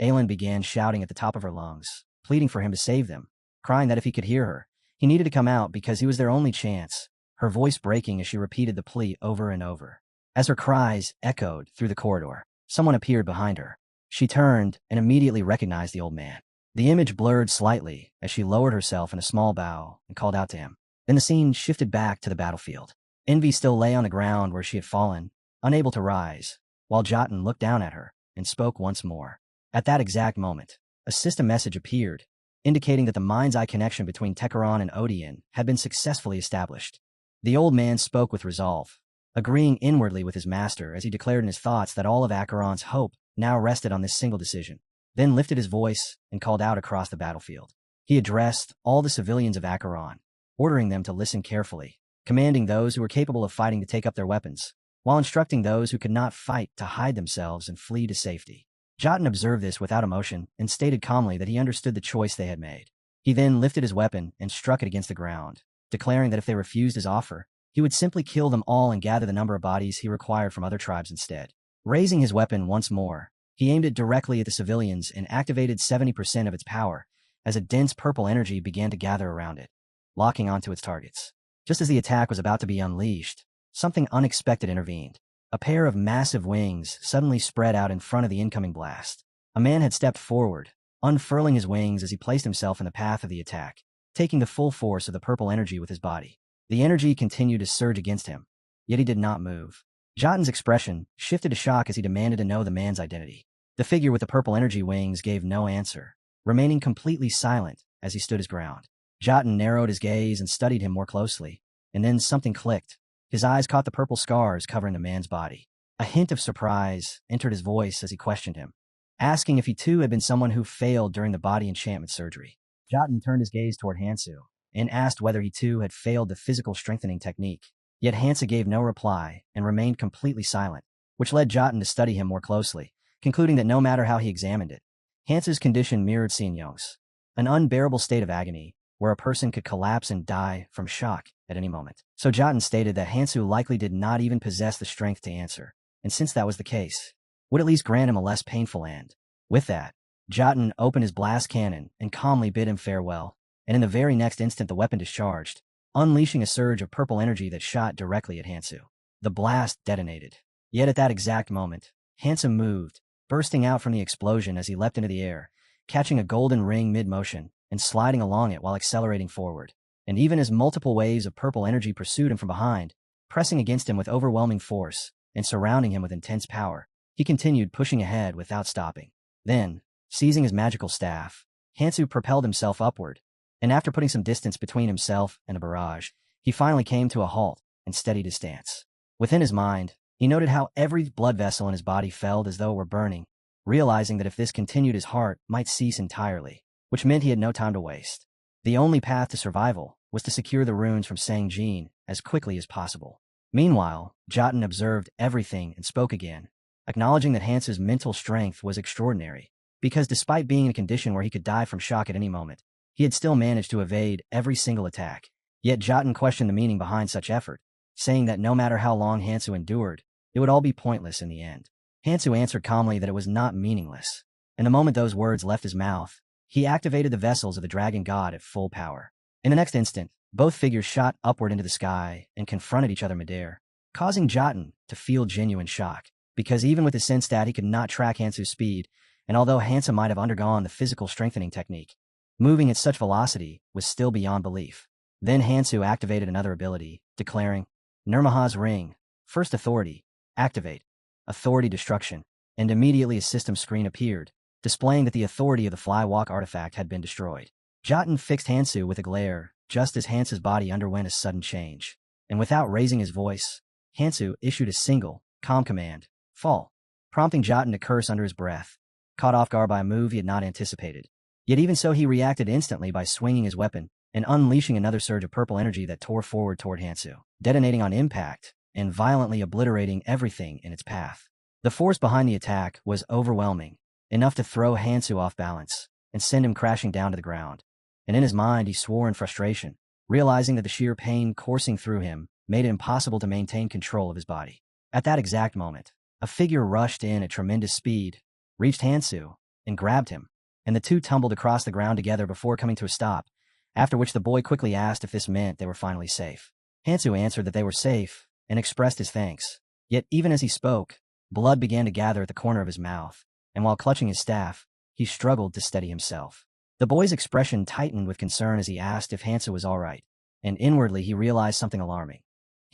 Aelin began shouting at the top of her lungs, pleading for him to save them, crying that if he could hear her, he needed to come out because he was their only chance, her voice breaking as she repeated the plea over and over. As her cries echoed through the corridor, someone appeared behind her. She turned and immediately recognized the old man. The image blurred slightly as she lowered herself in a small bow and called out to him. Then the scene shifted back to the battlefield. Envy still lay on the ground where she had fallen, unable to rise, while Jotun looked down at her and spoke once more. At that exact moment, a system message appeared, indicating that the mind's eye connection between Tekeron and Odeon had been successfully established. The old man spoke with resolve, agreeing inwardly with his master as he declared in his thoughts that all of Acheron's hope now rested on this single decision, then lifted his voice and called out across the battlefield. He addressed all the civilians of Acheron, ordering them to listen carefully, commanding those who were capable of fighting to take up their weapons, while instructing those who could not fight to hide themselves and flee to safety. Jotun observed this without emotion and stated calmly that he understood the choice they had made. He then lifted his weapon and struck it against the ground, declaring that if they refused his offer, he would simply kill them all and gather the number of bodies he required from other tribes instead. Raising his weapon once more, he aimed it directly at the civilians and activated 70% of its power as a dense purple energy began to gather around it, locking onto its targets. Just as the attack was about to be unleashed, something unexpected intervened. A pair of massive wings suddenly spread out in front of the incoming blast. A man had stepped forward, unfurling his wings as he placed himself in the path of the attack, taking the full force of the purple energy with his body. The energy continued to surge against him, yet he did not move. Jotun's expression shifted to shock as he demanded to know the man's identity. The figure with the purple energy wings gave no answer, remaining completely silent as he stood his ground. Jotun narrowed his gaze and studied him more closely, and then something clicked. His eyes caught the purple scars covering the man's body. A hint of surprise entered his voice as he questioned him, asking if he too had been someone who failed during the body enchantment surgery. Jotun turned his gaze toward Hansu and asked whether he too had failed the physical strengthening technique. Yet Hansu gave no reply and remained completely silent, which led Jotun to study him more closely, concluding that no matter how he examined it, Hansu's condition mirrored Xinyo's, an unbearable state of agony where a person could collapse and die from shock at any moment. So Jotun stated that Hansu likely did not even possess the strength to answer, and since that was the case, would at least grant him a less painful end. With that, Jotun opened his blast cannon and calmly bid him farewell, and in the very next instant the weapon discharged, unleashing a surge of purple energy that shot directly at Hansu. The blast detonated. Yet at that exact moment, Hansu moved, bursting out from the explosion as he leapt into the air, catching a golden ring mid-motion and sliding along it while accelerating forward. And even as multiple waves of purple energy pursued him from behind, pressing against him with overwhelming force and surrounding him with intense power, he continued pushing ahead without stopping. Then, seizing his magical staff, Hansu propelled himself upward, and after putting some distance between himself and a barrage, he finally came to a halt, and steadied his stance. Within his mind, he noted how every blood vessel in his body felt as though it were burning, realizing that if this continued his heart might cease entirely, which meant he had no time to waste. The only path to survival was to secure the runes from Sang-jin as quickly as possible. Meanwhile, Jotun observed everything and spoke again, acknowledging that Hansu's mental strength was extraordinary, because despite being in a condition where he could die from shock at any moment, he had still managed to evade every single attack. Yet Jotun questioned the meaning behind such effort, saying that no matter how long Hansu endured, it would all be pointless in the end. Hansu answered calmly that it was not meaningless, and the moment those words left his mouth, he activated the vessels of the dragon god at full power. In the next instant, both figures shot upward into the sky and confronted each other midair, causing Jotun to feel genuine shock, because even with his sense stat he could not track Hansu's speed, and although Hansu might have undergone the physical strengthening technique, moving at such velocity was still beyond belief. Then Hansu activated another ability, declaring, Nirmaha's Ring, First Authority, activate, Authority Destruction, and immediately a system screen appeared, displaying that the authority of the Flywalk artifact had been destroyed. Jotun fixed Hansu with a glare, just as Hansu's body underwent a sudden change, and without raising his voice, Hansu issued a single, calm command, fall, prompting Jotun to curse under his breath, caught off guard by a move he had not anticipated. Yet even so he reacted instantly by swinging his weapon and unleashing another surge of purple energy that tore forward toward Hansu, detonating on impact and violently obliterating everything in its path. The force behind the attack was overwhelming, enough to throw Hansu off balance and send him crashing down to the ground. And in his mind he swore in frustration, realizing that the sheer pain coursing through him made it impossible to maintain control of his body. At that exact moment, a figure rushed in at tremendous speed, reached Hansu, and grabbed him, and the two tumbled across the ground together before coming to a stop, after which the boy quickly asked if this meant they were finally safe. Hansu answered that they were safe and expressed his thanks. Yet even as he spoke, blood began to gather at the corner of his mouth, and while clutching his staff, he struggled to steady himself. The boy's expression tightened with concern as he asked if Hansu was all right, and inwardly he realized something alarming.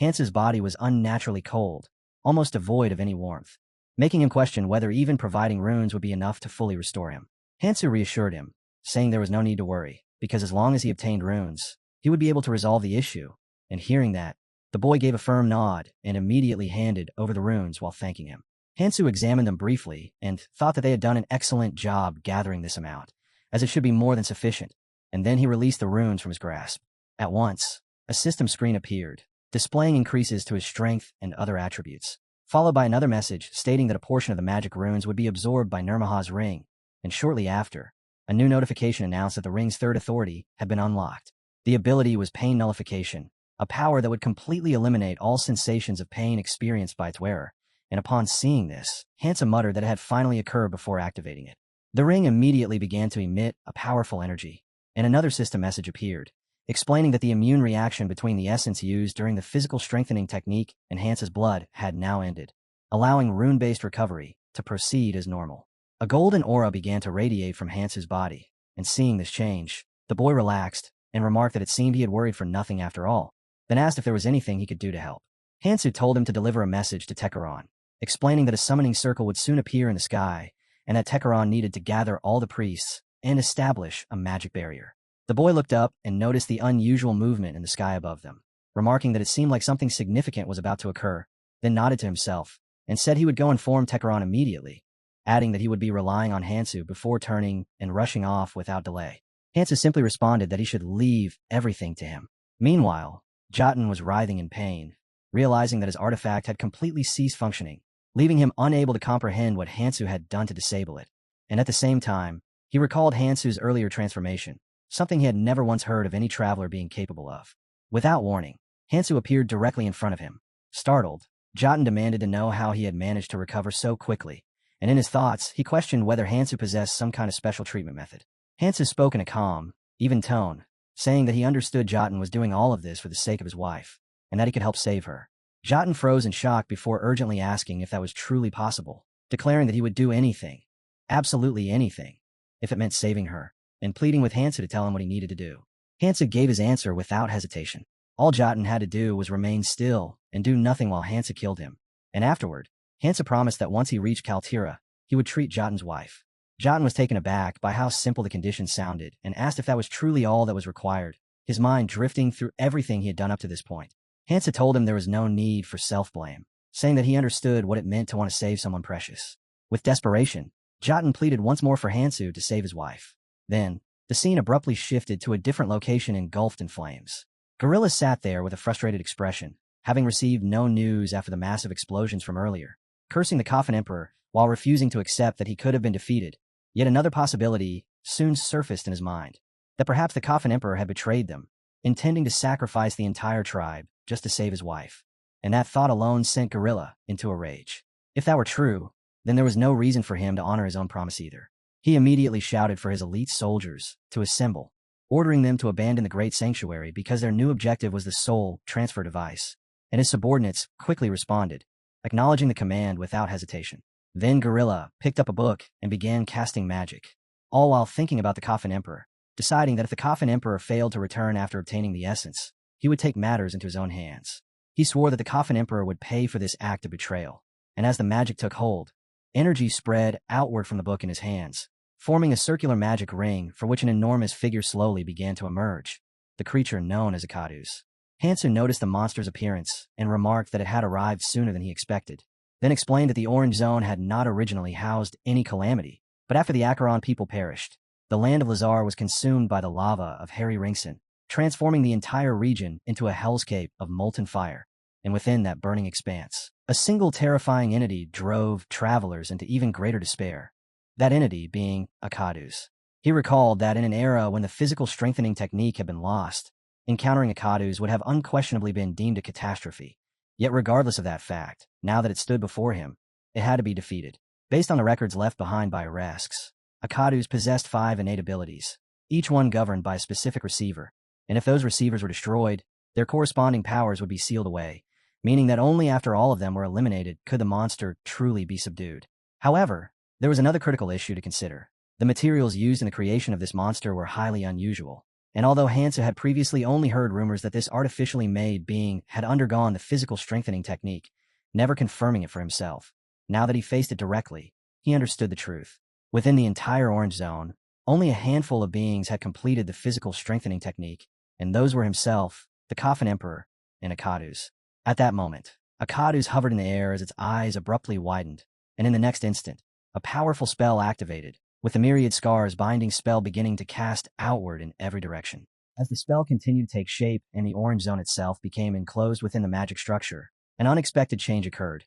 Hansu's body was unnaturally cold, almost devoid of any warmth, making him question whether even providing runes would be enough to fully restore him. Hansu reassured him, saying there was no need to worry, because as long as he obtained runes, he would be able to resolve the issue, and hearing that, the boy gave a firm nod and immediately handed over the runes while thanking him. Hansu examined them briefly and thought that they had done an excellent job gathering this amount, as it should be more than sufficient, and then he released the runes from his grasp. At once, a system screen appeared, displaying increases to his strength and other attributes, followed by another message stating that a portion of the magic runes would be absorbed by Nirmaha's ring, and shortly after, a new notification announced that the ring's third authority had been unlocked. The ability was Pain Nullification, a power that would completely eliminate all sensations of pain experienced by its wearer, and upon seeing this, Hansu muttered that it had finally occurred before activating it. The ring immediately began to emit a powerful energy, and another system message appeared, explaining that the immune reaction between the essence used during the physical strengthening technique and Hansu's blood had now ended, allowing rune-based recovery to proceed as normal. A golden aura began to radiate from Hansu's body, and seeing this change, the boy relaxed and remarked that it seemed he had worried for nothing after all, then asked if there was anything he could do to help. Hansu told him to deliver a message to Tekaran, explaining that a summoning circle would soon appear in the sky, and that Tekaran needed to gather all the priests and establish a magic barrier. The boy looked up and noticed the unusual movement in the sky above them, remarking that it seemed like something significant was about to occur, then nodded to himself, and said he would go inform Tekaran immediately, adding that he would be relying on Hansu before turning and rushing off without delay. Hansu simply responded that he should leave everything to him. Meanwhile, Jotun was writhing in pain, realizing that his artifact had completely ceased functioning, leaving him unable to comprehend what Hansu had done to disable it. And at the same time, he recalled Hansu's earlier transformation, something he had never once heard of any traveler being capable of. Without warning, Hansu appeared directly in front of him. Startled, Jotun demanded to know how he had managed to recover so quickly, and in his thoughts, he questioned whether Hansu possessed some kind of special treatment method. Hansu spoke in a calm, even tone, saying that he understood Jotun was doing all of this for the sake of his wife, and that he could help save her. Jotun froze in shock before urgently asking if that was truly possible, declaring that he would do anything, absolutely anything, if it meant saving her, and pleading with Hansu to tell him what he needed to do. Hansu gave his answer without hesitation. All Jotun had to do was remain still and do nothing while Hansu killed him, and afterward, Hansu promised that once he reached Kaltira, he would treat Jotun's wife. Jotun was taken aback by how simple the conditions sounded and asked if that was truly all that was required, his mind drifting through everything he had done up to this point. Hansa told him there was no need for self-blame, saying that he understood what it meant to want to save someone precious. With desperation, Jotun pleaded once more for Hansu to save his wife. Then, the scene abruptly shifted to a different location engulfed in flames. Gorilla sat there with a frustrated expression, having received no news after the massive explosions from earlier, cursing the Coffin Emperor while refusing to accept that he could have been defeated. Yet another possibility soon surfaced in his mind, that perhaps the Coffin Emperor had betrayed them, intending to sacrifice the entire tribe just to save his wife. And that thought alone sent Gorilla into a rage. If that were true, then there was no reason for him to honor his own promise either. He immediately shouted for his elite soldiers to assemble, ordering them to abandon the Great Sanctuary because their new objective was the soul transfer device, and his subordinates quickly responded, acknowledging the command without hesitation. Then Gorilla picked up a book and began casting magic, all while thinking about the Coffin Emperor, deciding that if the Coffin Emperor failed to return after obtaining the essence, he would take matters into his own hands. He swore that the Coffin Emperor would pay for this act of betrayal, and as the magic took hold, energy spread outward from the book in his hands, forming a circular magic ring for which an enormous figure slowly began to emerge, the creature known as a Kadus. Hansu noticed the monster's appearance and remarked that it had arrived sooner than he expected, then explained that the Orange Zone had not originally housed any calamity, but after the Acheron people perished, the land of Lazar was consumed by the lava of Harry Ringson, transforming the entire region into a hellscape of molten fire. And within that burning expanse, a single terrifying entity drove travelers into even greater despair, that entity being Akadus. He recalled that in an era when the physical strengthening technique had been lost, encountering Akadus would have unquestionably been deemed a catastrophe. Yet regardless of that fact, now that it stood before him, it had to be defeated. Based on the records left behind by Resks, Akadus possessed 5 innate abilities, each one governed by a specific receiver, and if those receivers were destroyed, their corresponding powers would be sealed away, meaning that only after all of them were eliminated could the monster truly be subdued. However, there was another critical issue to consider. The materials used in the creation of this monster were highly unusual, and although Hansa had previously only heard rumors that this artificially made being had undergone the physical strengthening technique, never confirming it for himself, now that he faced it directly, he understood the truth. Within the entire Orange Zone, only a handful of beings had completed the physical strengthening technique, and those were himself, the Coffin Emperor, and Akadus. At that moment, Akadus hovered in the air as its eyes abruptly widened, and in the next instant, a powerful spell activated, with the myriad scars binding spell beginning to cast outward in every direction. As the spell continued to take shape and the Orange Zone itself became enclosed within the magic structure, an unexpected change occurred.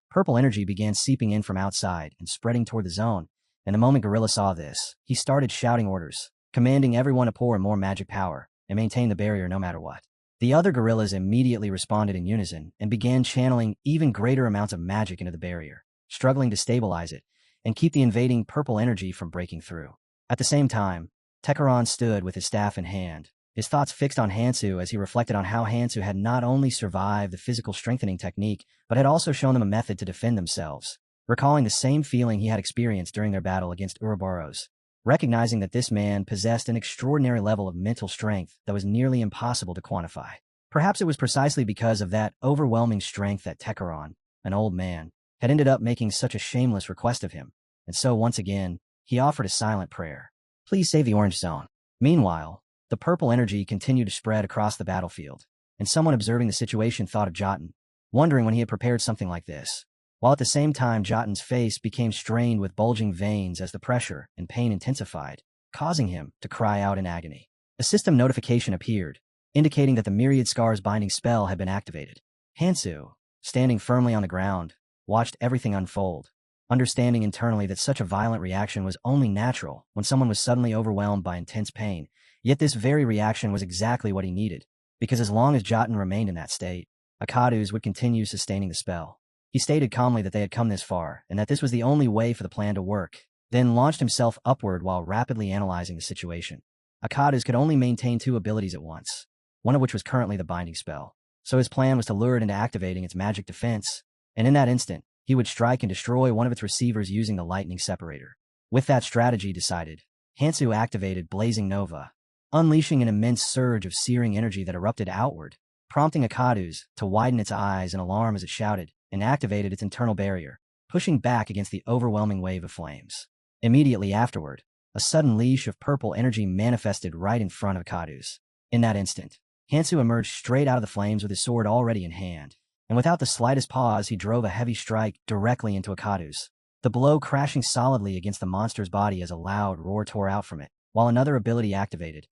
Purple energy began seeping in from outside and spreading toward the zone, and the moment Gorilla saw this, he started shouting orders, commanding everyone to pour in more magic power and maintain the barrier no matter what. The other gorillas immediately responded in unison and began channeling even greater amounts of magic into the barrier, struggling to stabilize it and keep the invading purple energy from breaking through. At the same time, Tekaron stood with his staff in hand, his thoughts fixed on Hansu as he reflected on how Hansu had not only survived the physical strengthening technique, but had also shown them a method to defend themselves, recalling the same feeling he had experienced during their battle against Ouroboros, recognizing that this man possessed an extraordinary level of mental strength that was nearly impossible to quantify. Perhaps it was precisely because of that overwhelming strength that Tekaron, an old man, had ended up making such a shameless request of him, and so once again, he offered a silent prayer. Please save the Orange Zone. Meanwhile, the purple energy continued to spread across the battlefield, and someone observing the situation thought of Jotun, wondering when he had prepared something like this, while at the same time Jotun's face became strained with bulging veins as the pressure and pain intensified, causing him to cry out in agony. A system notification appeared, indicating that the myriad scars binding spell had been activated. Hansu, standing firmly on the ground, watched everything unfold, understanding internally that such a violent reaction was only natural when someone was suddenly overwhelmed by intense pain. Yet this very reaction was exactly what he needed, because as long as Jotun remained in that state, Akadus would continue sustaining the spell. He stated calmly that they had come this far, and that this was the only way for the plan to work, then launched himself upward while rapidly analyzing the situation. Akadus could only maintain 2 abilities at once, one of which was currently the binding spell, so his plan was to lure it into activating its magic defense, and in that instant, he would strike and destroy one of its receivers using the lightning separator. With that strategy decided, Hansu activated Blazing Nova, unleashing an immense surge of searing energy that erupted outward, prompting Akadus to widen its eyes in alarm as it shouted, and activated its internal barrier, pushing back against the overwhelming wave of flames. Immediately afterward, a sudden leash of purple energy manifested right in front of Akadus. In that instant, Hansu emerged straight out of the flames with his sword already in hand, and without the slightest pause he drove a heavy strike directly into Akadu's, the blow crashing solidly against the monster's body as a loud roar tore out from it, while another ability activated.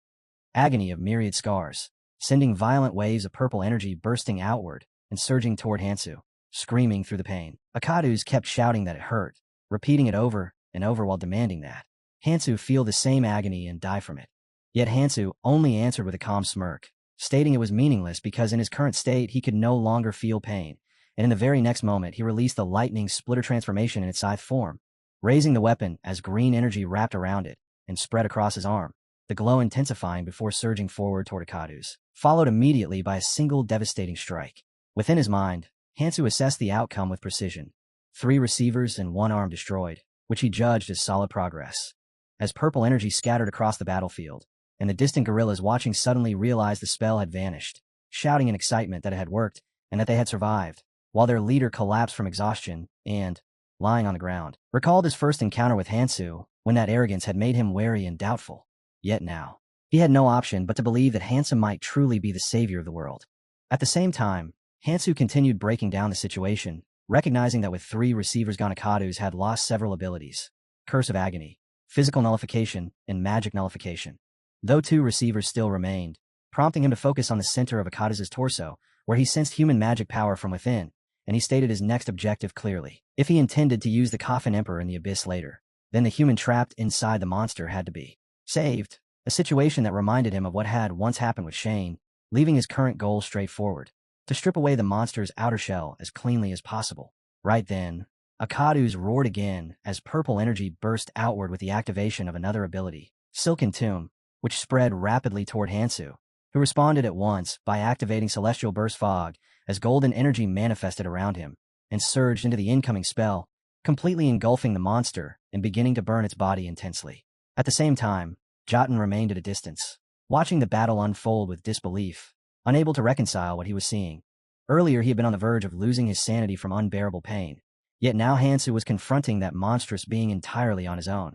Agony of myriad scars, sending violent waves of purple energy bursting outward and surging toward Hansu, screaming through the pain. Akadu's kept shouting that it hurt, repeating it over and over while demanding that Hansu feel the same agony and die from it. Yet Hansu only answered with a calm smirk, stating it was meaningless because in his current state he could no longer feel pain, and in the very next moment he released the lightning splitter transformation in its scythe form, raising the weapon as green energy wrapped around it and spread across his arm, the glow intensifying before surging forward toward Akadu's, followed immediately by a single devastating strike. Within his mind, Hansu assessed the outcome with precision. 3 receivers and 1 arm destroyed, which he judged as solid progress. As purple energy scattered across the battlefield, and the distant guerrillas watching suddenly realized the spell had vanished, shouting in excitement that it had worked and that they had survived, while their leader collapsed from exhaustion and, lying on the ground, recalled his first encounter with Hansu when that arrogance had made him wary and doubtful. Yet now, he had no option but to believe that Hansu might truly be the savior of the world. At the same time, Hansu continued breaking down the situation, recognizing that with 3 receivers gone, Akadu's had lost several abilities: Curse of Agony, Physical Nullification, and Magic Nullification, though 2 receivers still remained, prompting him to focus on the center of Akadu's torso, where he sensed human magic power from within, and he stated his next objective clearly. If he intended to use the Coffin Emperor in the Abyss later, then the human trapped inside the monster had to be saved, a situation that reminded him of what had once happened with Shane, leaving his current goal straightforward: to strip away the monster's outer shell as cleanly as possible. Right then, Akadu's roared again as purple energy burst outward with the activation of another ability, Silken Tomb, which spread rapidly toward Hansu, who responded at once by activating Celestial Burst Fog as golden energy manifested around him and surged into the incoming spell, completely engulfing the monster and beginning to burn its body intensely. At the same time, Jotun remained at a distance, watching the battle unfold with disbelief, unable to reconcile what he was seeing. Earlier he had been on the verge of losing his sanity from unbearable pain, yet now Hansu was confronting that monstrous being entirely on his own,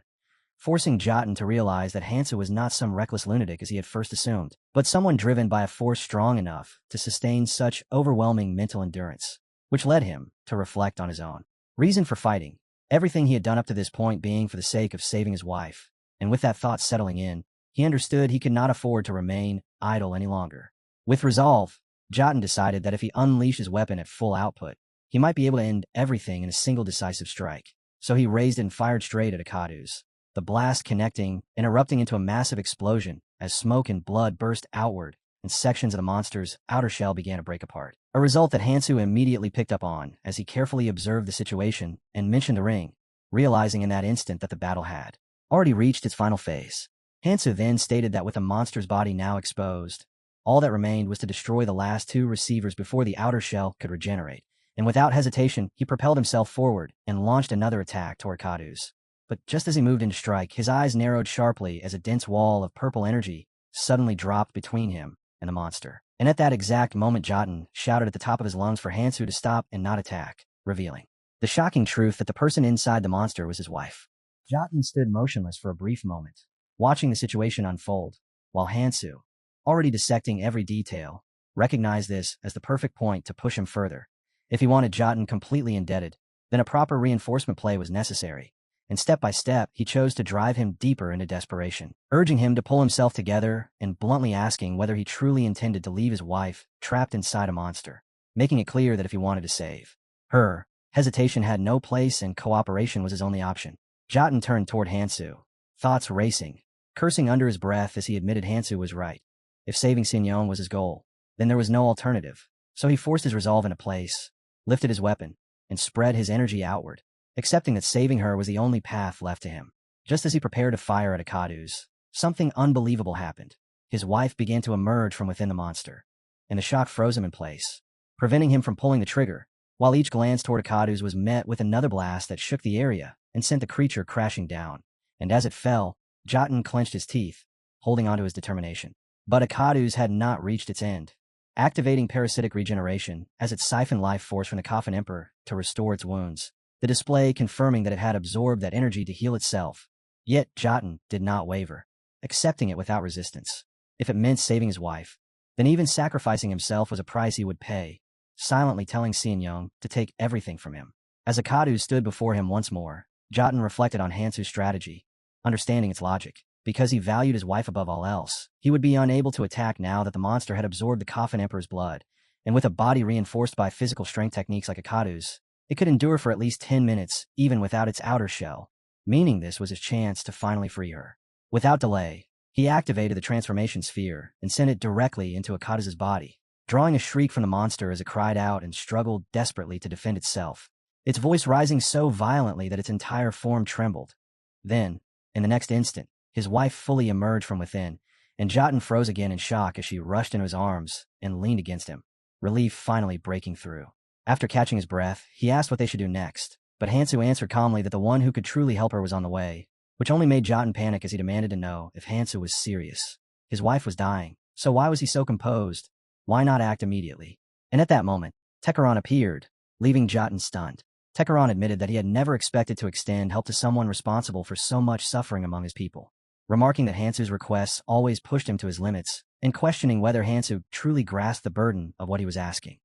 forcing Jotun to realize that Hansu was not some reckless lunatic as he had first assumed, but someone driven by a force strong enough to sustain such overwhelming mental endurance, which led him to reflect on his own reason for fighting, everything he had done up to this point being for the sake of saving his wife, and with that thought settling in, he understood he could not afford to remain idle any longer. With resolve, Jotun decided that if he unleashed his weapon at full output, he might be able to end everything in a single decisive strike. So he raised and fired straight at Akadu's, the blast connecting and erupting into a massive explosion as smoke and blood burst outward and sections of the monster's outer shell began to break apart. A result that Hansu immediately picked up on as he carefully observed the situation and mentioned the ring, realizing in that instant that the battle had already reached its final phase. Hansu then stated that with the monster's body now exposed, all that remained was to destroy the last 2 receivers before the outer shell could regenerate, and without hesitation he propelled himself forward and launched another attack toward Akadu's. But just as he moved in to strike, his eyes narrowed sharply as a dense wall of purple energy suddenly dropped between him and the monster. And at that exact moment Jotun shouted at the top of his lungs for Hansu to stop and not attack, revealing the shocking truth that the person inside the monster was his wife. Jotun stood motionless for a brief moment, watching the situation unfold, while Hansu, already dissecting every detail, recognized this as the perfect point to push him further. If he wanted Jotun completely indebted, then a proper reinforcement play was necessary, and step by step he chose to drive him deeper into desperation, urging him to pull himself together and bluntly asking whether he truly intended to leave his wife trapped inside a monster, making it clear that if he wanted to save her, hesitation had no place and cooperation was his only option. Jotun turned toward Hansu, thoughts racing, cursing under his breath as he admitted Hansu was right. If saving Sinyon was his goal, then there was no alternative, so he forced his resolve into place, lifted his weapon, and spread his energy outward, accepting that saving her was the only path left to him. Just as he prepared to fire at Akadu's, something unbelievable happened. His wife began to emerge from within the monster, and the shock froze him in place, preventing him from pulling the trigger, while each glance toward Akadu's was met with another blast that shook the area and sent the creature crashing down. And as it fell, Jotun clenched his teeth, holding onto his determination. But Akadu's had not reached its end, activating parasitic regeneration as it siphoned life force from the Coffin Emperor to restore its wounds, the display confirming that it had absorbed that energy to heal itself. Yet Jotun did not waver, accepting it without resistance. If it meant saving his wife, Then even sacrificing himself was a price he would pay, silently telling Young to take everything from him. As Akadu stood before him once more, Jotun reflected on Hansu's strategy, understanding its logic. Because he valued his wife above all else, he would be unable to attack now that the monster had absorbed the Coffin Emperor's blood, and with a body reinforced by physical strength techniques like Akadu's, it could endure for at least 10 minutes, even without its outer shell, meaning this was his chance to finally free her. Without delay, he activated the transformation sphere and sent it directly into Akadu's body, drawing a shriek from the monster as it cried out and struggled desperately to defend itself, its voice rising so violently that its entire form trembled. Then, in the next instant, his wife fully emerged from within, and Jotun froze again in shock as she rushed into his arms and leaned against him, relief finally breaking through. After catching his breath, he asked what they should do next, but Hansu answered calmly that the one who could truly help her was on the way, which only made Jotun panic as he demanded to know if Hansu was serious. His wife was dying, so why was he so composed? Why not act immediately? And at that moment, Tekaran appeared, leaving Jotun stunned. Tekaran admitted that he had never expected to extend help to someone responsible for so much suffering among his people, remarking that Hansu's requests always pushed him to his limits, and questioning whether Hansu truly grasped the burden of what he was asking.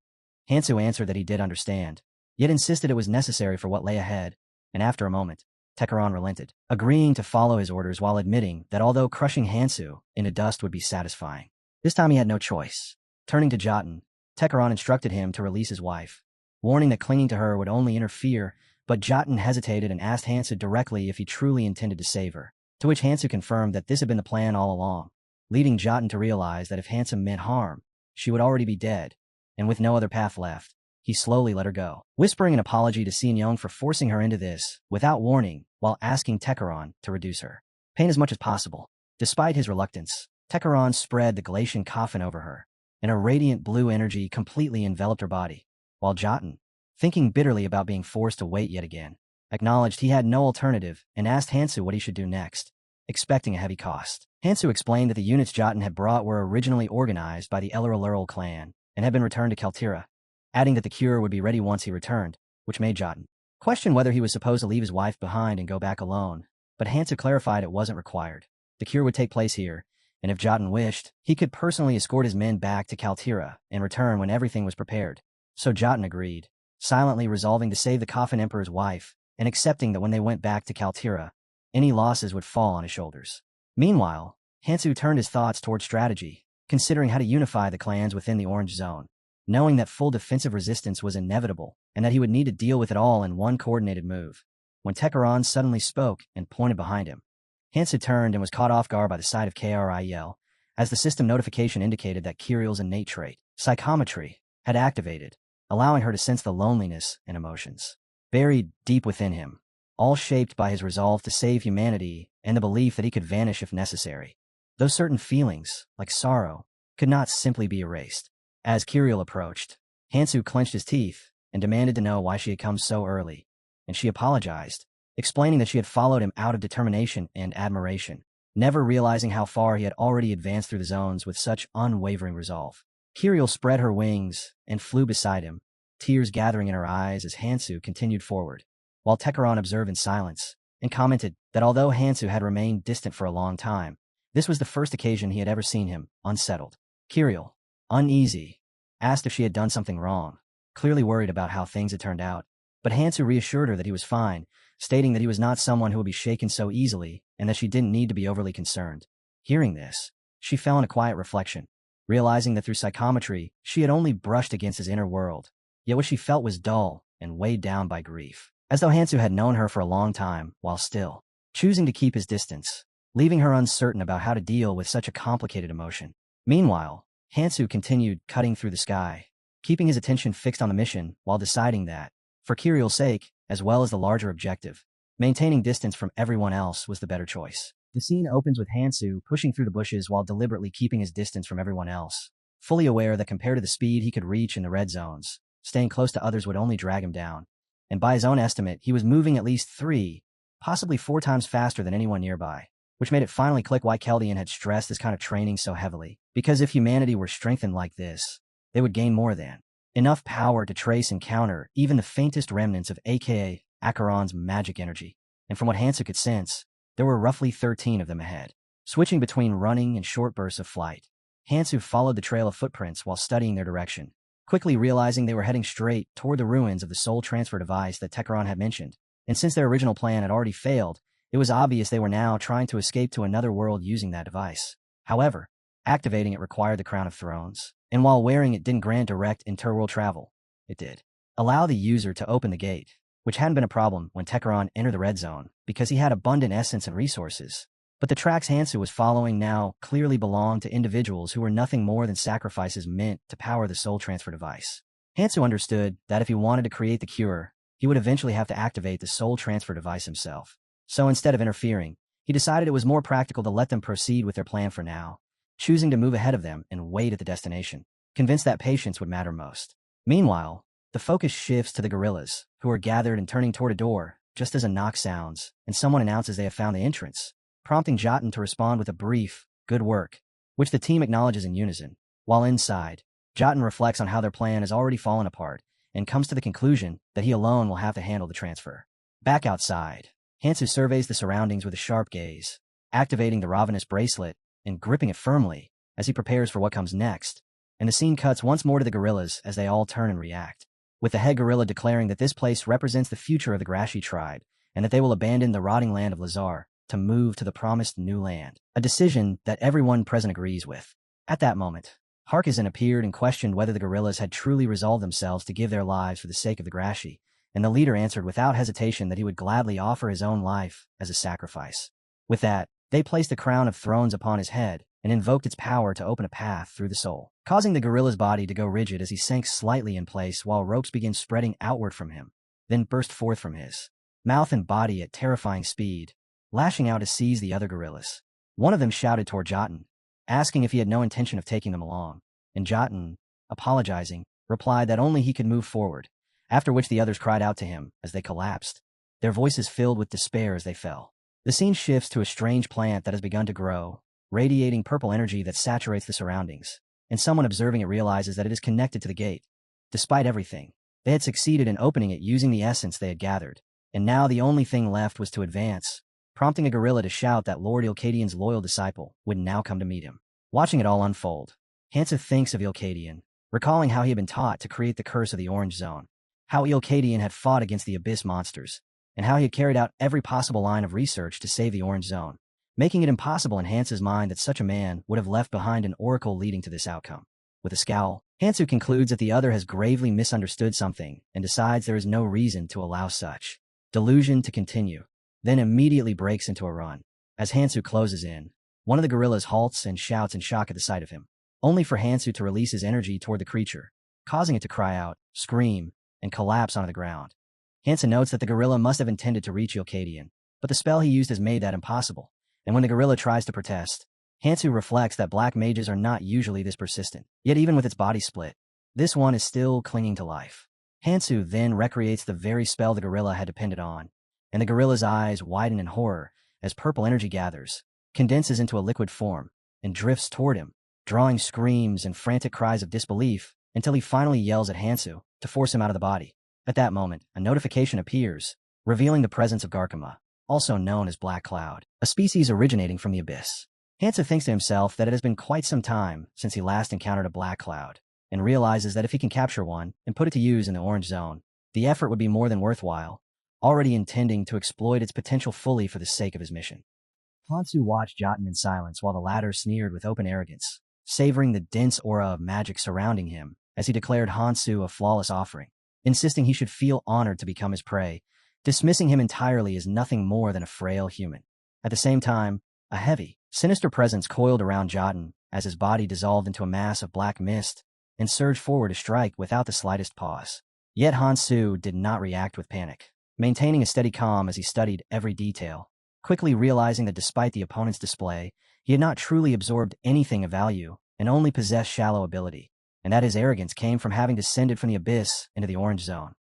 Hansu answered that he did understand, yet insisted it was necessary for what lay ahead, and after a moment, Tekaran relented, agreeing to follow his orders while admitting that although crushing Hansu into dust would be satisfying, this time he had no choice. Turning to Jotun, Tekaran instructed him to release his wife, warning that clinging to her would only interfere, but Jotun hesitated and asked Hansu directly if he truly intended to save her, to which Hansu confirmed that this had been the plan all along, leading Jotun to realize that if Hansu meant harm, she would already be dead, and with no other path left, he slowly let her go, whispering an apology to Young for forcing her into this, without warning, while asking Tekaran to reduce her pain as much as possible. Despite his reluctance, Tekaran spread the Galatian coffin over her, and a radiant blue energy completely enveloped her body, while Jotun, thinking bitterly about being forced to wait yet again, acknowledged he had no alternative and asked Hansu what he should do next, expecting a heavy cost. Hansu explained that the units Jotun had brought were originally organized by the Eluralural clan and had been returned to Kaltira, adding that the cure would be ready once he returned, which made Jotun question whether he was supposed to leave his wife behind and go back alone, but Hansu clarified it wasn't required. The cure would take place here, and if Jotun wished, he could personally escort his men back to Kaltira and return when everything was prepared. So Jotun agreed, silently resolving to save the Coffin Emperor's wife and accepting that when they went back to Kaltira, any losses would fall on his shoulders. Meanwhile, Hansu turned his thoughts toward strategy, considering how to unify the clans within the Orange Zone, knowing that full defensive resistance was inevitable and that he would need to deal with it all in one coordinated move. When Tekaran suddenly spoke and pointed behind him, Hansu turned and was caught off guard by the sight of Kriel, as the system notification indicated that Kiriel's innate trait, psychometry, had activated, allowing her to sense the loneliness and emotions buried deep within him, all shaped by his resolve to save humanity and the belief that he could vanish if necessary. Those certain feelings, like sorrow, could not simply be erased. As Kiriel approached, Hansu clenched his teeth and demanded to know why she had come so early, and she apologized, explaining that she had followed him out of determination and admiration, never realizing how far he had already advanced through the zones with such unwavering resolve. Kiriel spread her wings and flew beside him, tears gathering in her eyes as Hansu continued forward, while Tekaran observed in silence and commented that although Hansu had remained distant for a long time, this was the first occasion he had ever seen him unsettled. Kiriel, uneasy, asked if she had done something wrong, clearly worried about how things had turned out, but Hansu reassured her that he was fine, stating that he was not someone who would be shaken so easily and that she didn't need to be overly concerned. Hearing this, she fell in a quiet reflection, realizing that through psychometry, she had only brushed against his inner world, yet what she felt was dull and weighed down by grief, as though Hansu had known her for a long time while still choosing to keep his distance, leaving her uncertain about how to deal with such a complicated emotion. Meanwhile, Hansu continued cutting through the sky, keeping his attention fixed on the mission while deciding that, for Kiriel's sake, as well as the larger objective, maintaining distance from everyone else was the better choice. The scene opens with Hansu pushing through the bushes while deliberately keeping his distance from everyone else, fully aware that compared to the speed he could reach in the red zones, staying close to others would only drag him down, and by his own estimate, he was moving at least 3, possibly 4 times faster than anyone nearby, which made it finally click why Keldian had stressed this kind of training so heavily, because if humanity were strengthened like this, they would gain more than enough power to trace and counter even the faintest remnants of aka Acheron's magic energy, and from what Hansu could sense, there were roughly 13 of them ahead. Switching between running and short bursts of flight, Hansu followed the trail of footprints while studying their direction, quickly realizing they were heading straight toward the ruins of the soul transfer device that Techeron had mentioned. And since their original plan had already failed, it was obvious they were now trying to escape to another world using that device. However, activating it required the Crown of Thrones, and while wearing it didn't grant direct interworld travel, it did allow the user to open the gate, which hadn't been a problem when Techeron entered the red zone because he had abundant essence and resources. But the tracks Hansu was following now clearly belonged to individuals who were nothing more than sacrifices meant to power the soul transfer device. Hansu understood that if he wanted to create the cure, he would eventually have to activate the soul transfer device himself. So instead of interfering, he decided it was more practical to let them proceed with their plan for now, choosing to move ahead of them and wait at the destination, convinced that patience would matter most. Meanwhile, the focus shifts to the gorillas, who are gathered and turning toward a door, just as a knock sounds, and someone announces they have found the entrance, prompting Jotun to respond with a brief, "Good work," which the team acknowledges in unison. While inside, Jotun reflects on how their plan has already fallen apart, and comes to the conclusion that he alone will have to handle the transfer. Back outside, Hansu surveys the surroundings with a sharp gaze, activating the Ravenous bracelet and gripping it firmly as he prepares for what comes next, and the scene cuts once more to the gorillas as they all turn and react, with the head gorilla declaring that this place represents the future of the Grashi tribe, and that they will abandon the rotting land of Lazar to move to the promised new land, a decision that everyone present agrees with. At that moment, Harkison appeared and questioned whether the gorillas had truly resolved themselves to give their lives for the sake of the Grashi, and the leader answered without hesitation that he would gladly offer his own life as a sacrifice. With that, they placed the crown of thrones upon his head and invoked its power to open a path through the soul, causing the gorilla's body to go rigid as he sank slightly in place while ropes began spreading outward from him, then burst forth from his mouth and body at terrifying speed, lashing out to seize the other gorillas. One of them shouted toward Jotun, asking if he had no intention of taking them along, and Jotun, apologizing, replied that only he could move forward, after which the others cried out to him as they collapsed, their voices filled with despair as they fell. The scene shifts to a strange plant that has begun to grow, radiating purple energy that saturates the surroundings, and someone observing it realizes that it is connected to the gate. Despite everything, they had succeeded in opening it using the essence they had gathered, and now the only thing left was to advance, prompting a gorilla to shout that Lord Ilkadian's loyal disciple would now come to meet him. Watching it all unfold, Hansa thinks of Ilkadian, recalling how he had been taught to create the curse of the Orange Zone, how Ilkadian had fought against the Abyss monsters, and how he had carried out every possible line of research to save the Orange Zone, making it impossible in Hansu's mind that such a man would have left behind an oracle leading to this outcome. With a scowl, Hansu concludes that the other has gravely misunderstood something and decides there is no reason to allow such delusion to continue, then immediately breaks into a run. As Hansu closes in, one of the gorillas halts and shouts in shock at the sight of him, only for Hansu to release his energy toward the creature, causing it to cry out, scream, and collapse onto the ground. Hansu notes that the gorilla must have intended to reach Ilkadian, but the spell he used has made that impossible, and when the gorilla tries to protest, Hansu reflects that black mages are not usually this persistent, yet even with its body split, this one is still clinging to life. Hansu then recreates the very spell the gorilla had depended on, and the gorilla's eyes widen in horror as purple energy gathers, condenses into a liquid form, and drifts toward him, drawing screams and frantic cries of disbelief until he finally yells at Hansu to force him out of the body. At that moment, a notification appears, revealing the presence of Garkama, also known as Black Cloud, a species originating from the Abyss. Hansu thinks to himself that it has been quite some time since he last encountered a Black Cloud, and realizes that if he can capture one and put it to use in the Orange Zone, the effort would be more than worthwhile, already intending to exploit its potential fully for the sake of his mission. Hansu watched Jotun in silence while the latter sneered with open arrogance, savoring the dense aura of magic surrounding him as he declared Hansu a flawless offering, insisting he should feel honored to become his prey, dismissing him entirely as nothing more than a frail human. At the same time, a heavy, sinister presence coiled around Jotun as his body dissolved into a mass of black mist and surged forward to strike without the slightest pause. Yet Hansu did not react with panic, maintaining a steady calm as he studied every detail, quickly realizing that despite the opponent's display, he had not truly absorbed anything of value and only possessed shallow ability, and that his arrogance came from having descended from the Abyss into the Orange Zone.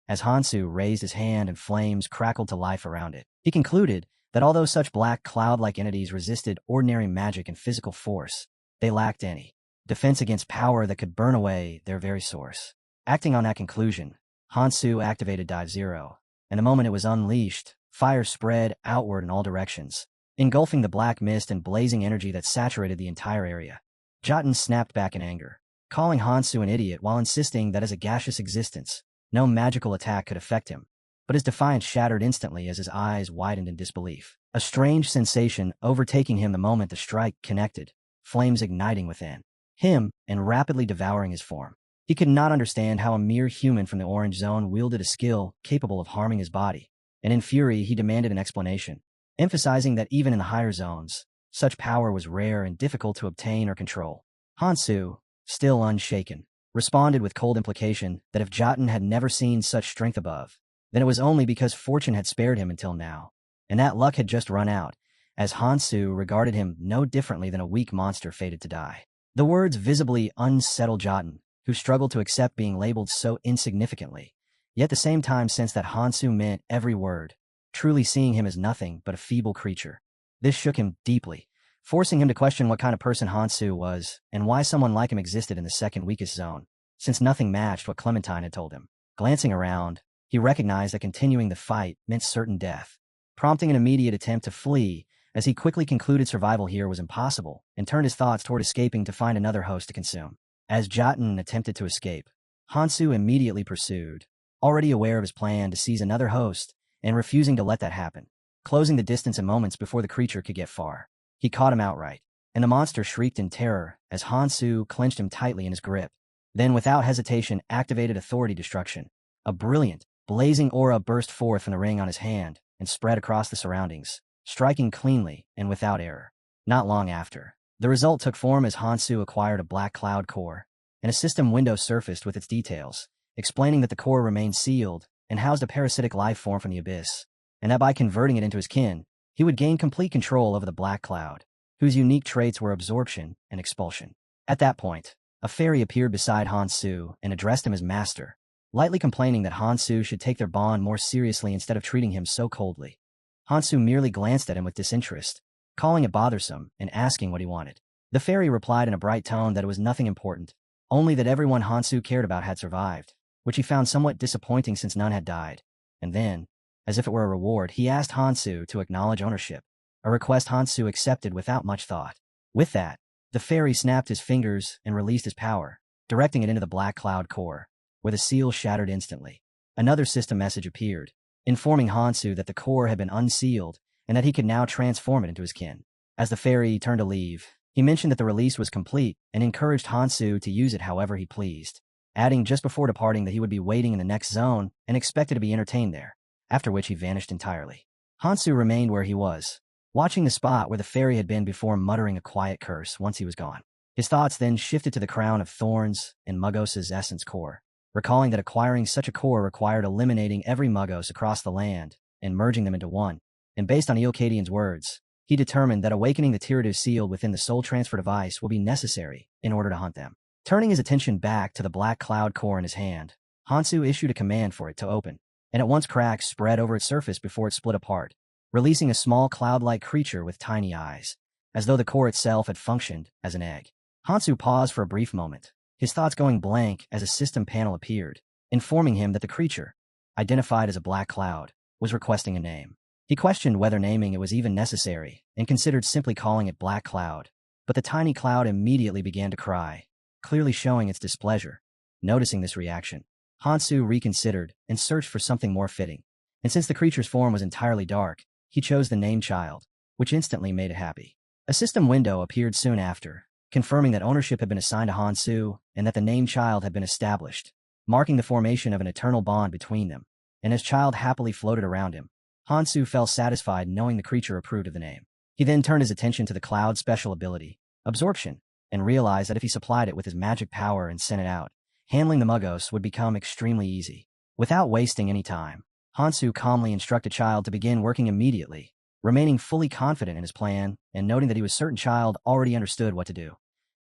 As Hansu raised his hand and flames crackled to life around it, he concluded that although such black cloud-like entities resisted ordinary magic and physical force, they lacked any defense against power that could burn away their very source. Acting on that conclusion, Hansu activated Dive Zero, and the moment it was unleashed, fire spread outward in all directions, engulfing the black mist and blazing energy that saturated the entire area. Jotun snapped back in anger, calling Hansu an idiot while insisting that as a gaseous existence, no magical attack could affect him. But his defiance shattered instantly as his eyes widened in disbelief. A strange sensation overtaking him the moment the strike connected, flames igniting within him and rapidly devouring his form. He could not understand how a mere human from the Orange Zone wielded a skill capable of harming his body, and in fury he demanded an explanation, emphasizing that even in the higher zones, such power was rare and difficult to obtain or control. Hansu, still unshaken, responded with cold implication that if Jotun had never seen such strength above, then it was only because fortune had spared him until now, and that luck had just run out, as Hansu regarded him no differently than a weak monster fated to die. The words visibly unsettled Jotun, who struggled to accept being labeled so insignificantly, yet at the same time sensed that Hansu meant every word, truly seeing him as nothing but a feeble creature. This shook him deeply, forcing him to question what kind of person Hansu was and why someone like him existed in the second weakest zone, since nothing matched what Clementine had told him. Glancing around, he recognized that continuing the fight meant certain death, prompting an immediate attempt to flee as he quickly concluded survival here was impossible and turned his thoughts toward escaping to find another host to consume. As Jotun attempted to escape, Hansu immediately pursued, already aware of his plan to seize another host and refusing to let that happen, closing the distance in moments before the creature could get far. He caught him outright, and the monster shrieked in terror as Hansu clenched him tightly in his grip, then without hesitation activated Authority Destruction. A brilliant, blazing aura burst forth from the ring on his hand and spread across the surroundings, striking cleanly and without error. Not long after, the result took form as Hansu acquired a black cloud core, and a system window surfaced with its details, explaining that the core remained sealed and housed a parasitic life form from the abyss, and that by converting it into his kin, he would gain complete control over the black cloud, whose unique traits were absorption and expulsion. At that point, a fairy appeared beside Hansu and addressed him as master, lightly complaining that Hansu should take their bond more seriously instead of treating him so coldly. Hansu merely glanced at him with disinterest, calling it bothersome and asking what he wanted. The fairy replied in a bright tone that it was nothing important, only that everyone Hansu cared about had survived, which he found somewhat disappointing since none had died. And then, as if it were a reward, he asked Hansu to acknowledge ownership, a request Hansu accepted without much thought. With that, the fairy snapped his fingers and released his power, directing it into the black cloud core, where the seal shattered instantly. Another system message appeared, informing Hansu that the core had been unsealed and that he could now transform it into his kin. As the fairy turned to leave, he mentioned that the release was complete and encouraged Hansu to use it however he pleased, adding just before departing that he would be waiting in the next zone and expected to be entertained there, after which he vanished entirely. Hansu remained where he was, watching the spot where the fairy had been before muttering a quiet curse once he was gone. His thoughts then shifted to the crown of thorns and Mugos' essence core, recalling that acquiring such a core required eliminating every Mugos across the land and merging them into one, and based on Eocadian's words, he determined that awakening the Tiridu seal within the soul transfer device will be necessary in order to hunt them. Turning his attention back to the black cloud core in his hand, Hansu issued a command for it to open, and at once cracks spread over its surface before it split apart, releasing a small cloud-like creature with tiny eyes, as though the core itself had functioned as an egg. Hansu paused for a brief moment, his thoughts going blank as a system panel appeared, informing him that the creature, identified as a black cloud, was requesting a name. He questioned whether naming it was even necessary and considered simply calling it Black Cloud, but the tiny cloud immediately began to cry, clearly showing its displeasure. Noticing this reaction, Hansu reconsidered and searched for something more fitting, and since the creature's form was entirely dark, he chose the name Child, which instantly made it happy. A system window appeared soon after, confirming that ownership had been assigned to Hansu and that the name Child had been established, marking the formation of an eternal bond between them. And as Child happily floated around him, Hansu felt satisfied knowing the creature approved of the name. He then turned his attention to the cloud's special ability, Absorption, and realized that if he supplied it with his magic power and sent it out, handling the Mugos would become extremely easy. Without wasting any time, Hansu calmly instructed Child to begin working immediately, remaining fully confident in his plan and noting that he was certain Child already understood what to do.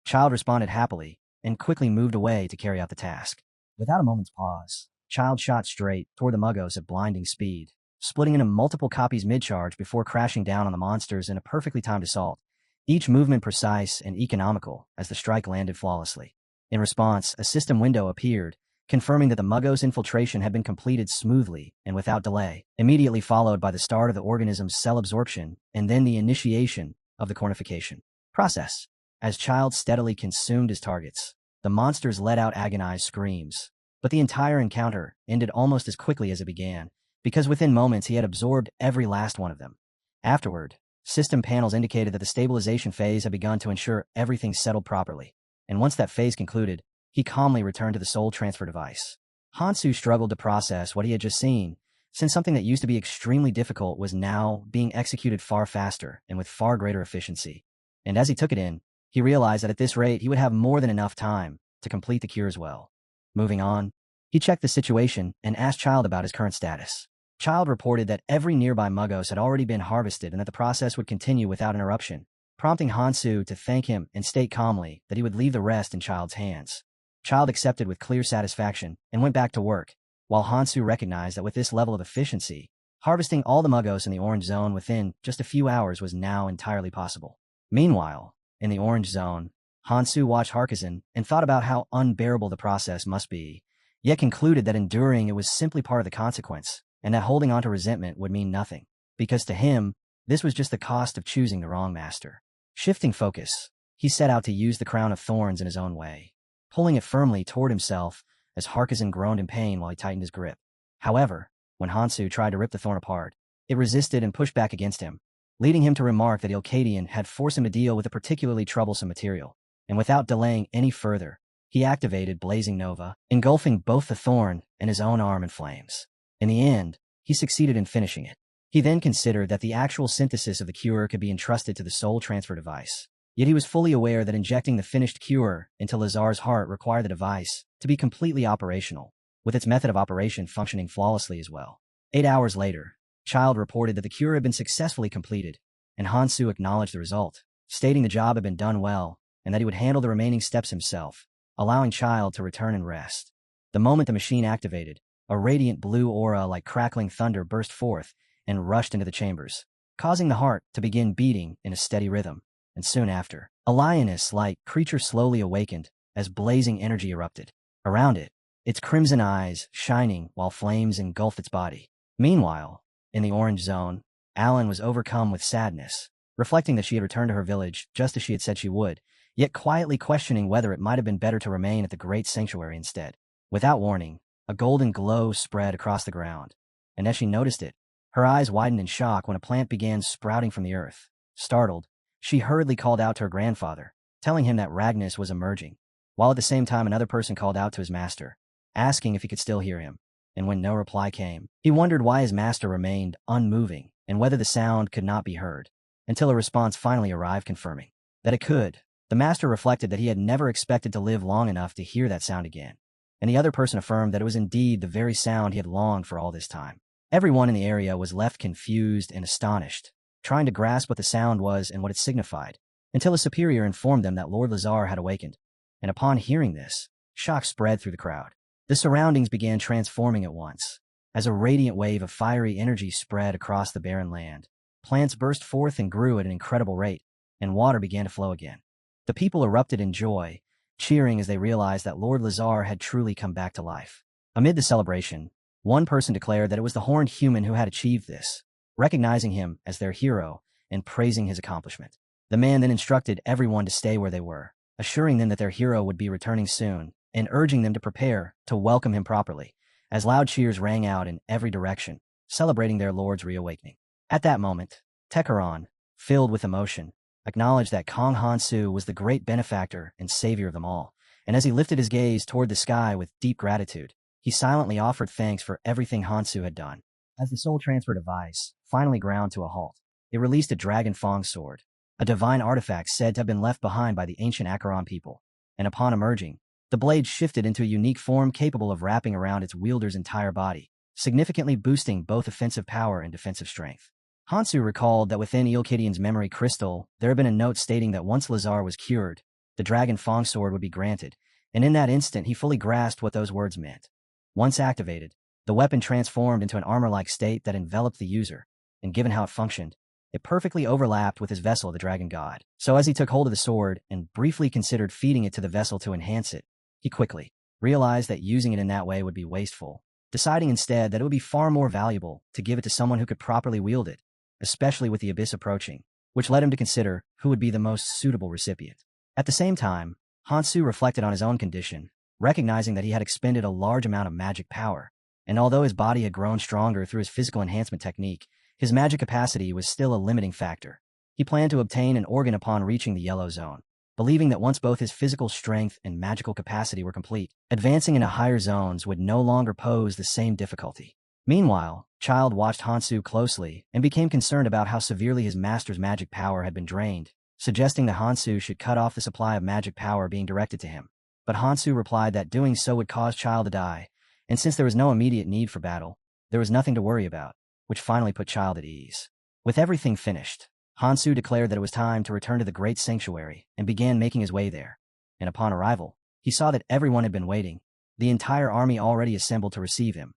Child responded happily and quickly moved away to carry out the task. Without a moment's pause, Child shot straight toward the Mugos at blinding speed, splitting into multiple copies mid-charge before crashing down on the monsters in a perfectly timed assault, each movement precise and economical as the strike landed flawlessly. In response, a system window appeared, confirming that the Mugos' infiltration had been completed smoothly and without delay, immediately followed by the start of the organism's cell absorption and then the initiation of the cornification process. As Child steadily consumed his targets, the monsters let out agonized screams. But the entire encounter ended almost as quickly as it began, because within moments he had absorbed every last one of them. Afterward, system panels indicated that the stabilization phase had begun to ensure everything settled properly, and once that phase concluded, he calmly returned to the soul transfer device. Hansu struggled to process what he had just seen, since something that used to be extremely difficult was now being executed far faster and with far greater efficiency. And as he took it in, he realized that at this rate he would have more than enough time to complete the cure as well. Moving on, he checked the situation and asked Child about his current status. Child reported that every nearby Mugos had already been harvested and that the process would continue without interruption, prompting Hansu to thank him and state calmly that he would leave the rest in Child's hands. Child accepted with clear satisfaction and went back to work, while Hansu recognized that with this level of efficiency, harvesting all the Mugos in the Orange Zone within just a few hours was now entirely possible. Meanwhile, in the Orange Zone, Hansu watched Harkazan and thought about how unbearable the process must be, yet concluded that enduring it was simply part of the consequence, and that holding on to resentment would mean nothing, because to him, this was just the cost of choosing the wrong master. Shifting focus, he set out to use the crown of thorns in his own way, pulling it firmly toward himself as Harkazan groaned in pain while he tightened his grip. However, when Hansu tried to rip the thorn apart, it resisted and pushed back against him, leading him to remark that Ilkadian had forced him to deal with a particularly troublesome material, and without delaying any further, he activated Blazing Nova, engulfing both the thorn and his own arm in flames. In the end, he succeeded in finishing it. He then considered that the actual synthesis of the cure could be entrusted to the soul transfer device. Yet he was fully aware that injecting the finished cure into Lazar's heart required the device to be completely operational, with its method of operation functioning flawlessly as well. 8 hours later, Child reported that the cure had been successfully completed, and Hansu acknowledged the result, stating the job had been done well and that he would handle the remaining steps himself, allowing Child to return and rest. The moment the machine activated, a radiant blue aura like crackling thunder burst forth and rushed into the chambers, causing the heart to begin beating in a steady rhythm. And soon after, a lioness-like creature slowly awakened as blazing energy erupted. Around it, its crimson eyes shining while flames engulfed its body. Meanwhile, in the Orange Zone, Alan was overcome with sadness, reflecting that she had returned to her village just as she had said she would, yet quietly questioning whether it might have been better to remain at the Great Sanctuary instead. Without warning, a golden glow spread across the ground, and as she noticed it, her eyes widened in shock when a plant began sprouting from the earth. Startled, she hurriedly called out to her grandfather, telling him that Ragnus was emerging, while at the same time another person called out to his master, asking if he could still hear him. And when no reply came, he wondered why his master remained unmoving and whether the sound could not be heard, until a response finally arrived confirming that it could. The master reflected that he had never expected to live long enough to hear that sound again, and the other person affirmed that it was indeed the very sound he had longed for all this time. Everyone in the area was left confused and astonished, trying to grasp what the sound was and what it signified, until a superior informed them that Lord Lazar had awakened, and upon hearing this, shock spread through the crowd. The surroundings began transforming at once, as a radiant wave of fiery energy spread across the barren land. Plants burst forth and grew at an incredible rate, and water began to flow again. The people erupted in joy, cheering as they realized that Lord Lazar had truly come back to life. Amid the celebration, one person declared that it was the horned human who had achieved this, recognizing him as their hero and praising his accomplishment. The man then instructed everyone to stay where they were, assuring them that their hero would be returning soon, and urging them to prepare to welcome him properly, as loud cheers rang out in every direction, celebrating their lord's reawakening. At that moment, Tekaron, filled with emotion, acknowledged that Kong Hansu was the great benefactor and savior of them all, and as he lifted his gaze toward the sky with deep gratitude, he silently offered thanks for everything Hansu had done. As the soul transfer device finally ground to a halt, it released a Dragon Fang sword, a divine artifact said to have been left behind by the ancient Acheron people, and upon emerging, the blade shifted into a unique form capable of wrapping around its wielder's entire body, significantly boosting both offensive power and defensive strength. Hansu recalled that within Ilkadian's memory crystal, there had been a note stating that once Lazar was cured, the Dragon Fang sword would be granted, and in that instant he fully grasped what those words meant. Once activated, the weapon transformed into an armor-like state that enveloped the user, and given how it functioned, it perfectly overlapped with his vessel, the Dragon God. So as he took hold of the sword and briefly considered feeding it to the vessel to enhance it, he quickly realized that using it in that way would be wasteful, deciding instead that it would be far more valuable to give it to someone who could properly wield it, especially with the abyss approaching, which led him to consider who would be the most suitable recipient. At the same time, Hansu reflected on his own condition, recognizing that he had expended a large amount of magic power, and although his body had grown stronger through his physical enhancement technique, his magic capacity was still a limiting factor. He planned to obtain an organ upon reaching the yellow zone, believing that once both his physical strength and magical capacity were complete, advancing into higher zones would no longer pose the same difficulty. Meanwhile, Child watched Hansu closely and became concerned about how severely his master's magic power had been drained, suggesting that Hansu should cut off the supply of magic power being directed to him. But Hansu replied that doing so would cause Child to die, and since there was no immediate need for battle, there was nothing to worry about, which finally put Child at ease. With everything finished, Hansu declared that it was time to return to the Great Sanctuary and began making his way there. And upon arrival, he saw that everyone had been waiting, the entire army already assembled to receive him.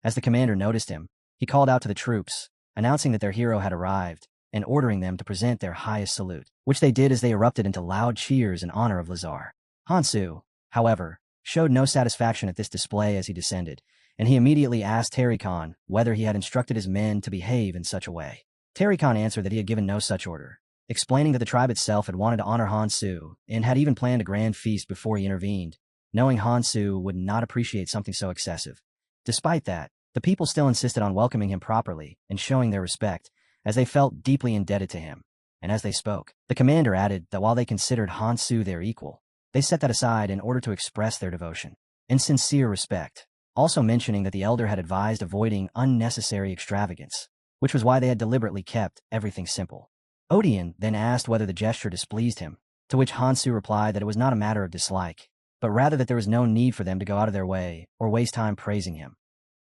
As the commander noticed him, he called out to the troops, announcing that their hero had arrived, and ordering them to present their highest salute, which they did as they erupted into loud cheers in honor of Lazar. Hansu, however, showed no satisfaction at this display as he descended, and he immediately asked Terikon whether he had instructed his men to behave in such a way. Terikon answered that he had given no such order, explaining that the tribe itself had wanted to honor Hansu and had even planned a grand feast before he intervened, knowing Hansu would not appreciate something so excessive. Despite that, the people still insisted on welcoming him properly and showing their respect, as they felt deeply indebted to him. And as they spoke, the commander added that while they considered Hansu their equal, they set that aside in order to express their devotion and sincere respect, also mentioning that the elder had advised avoiding unnecessary extravagance, which was why they had deliberately kept everything simple. Odion then asked whether the gesture displeased him, to which Hansu replied that it was not a matter of dislike, but rather that there was no need for them to go out of their way or waste time praising him.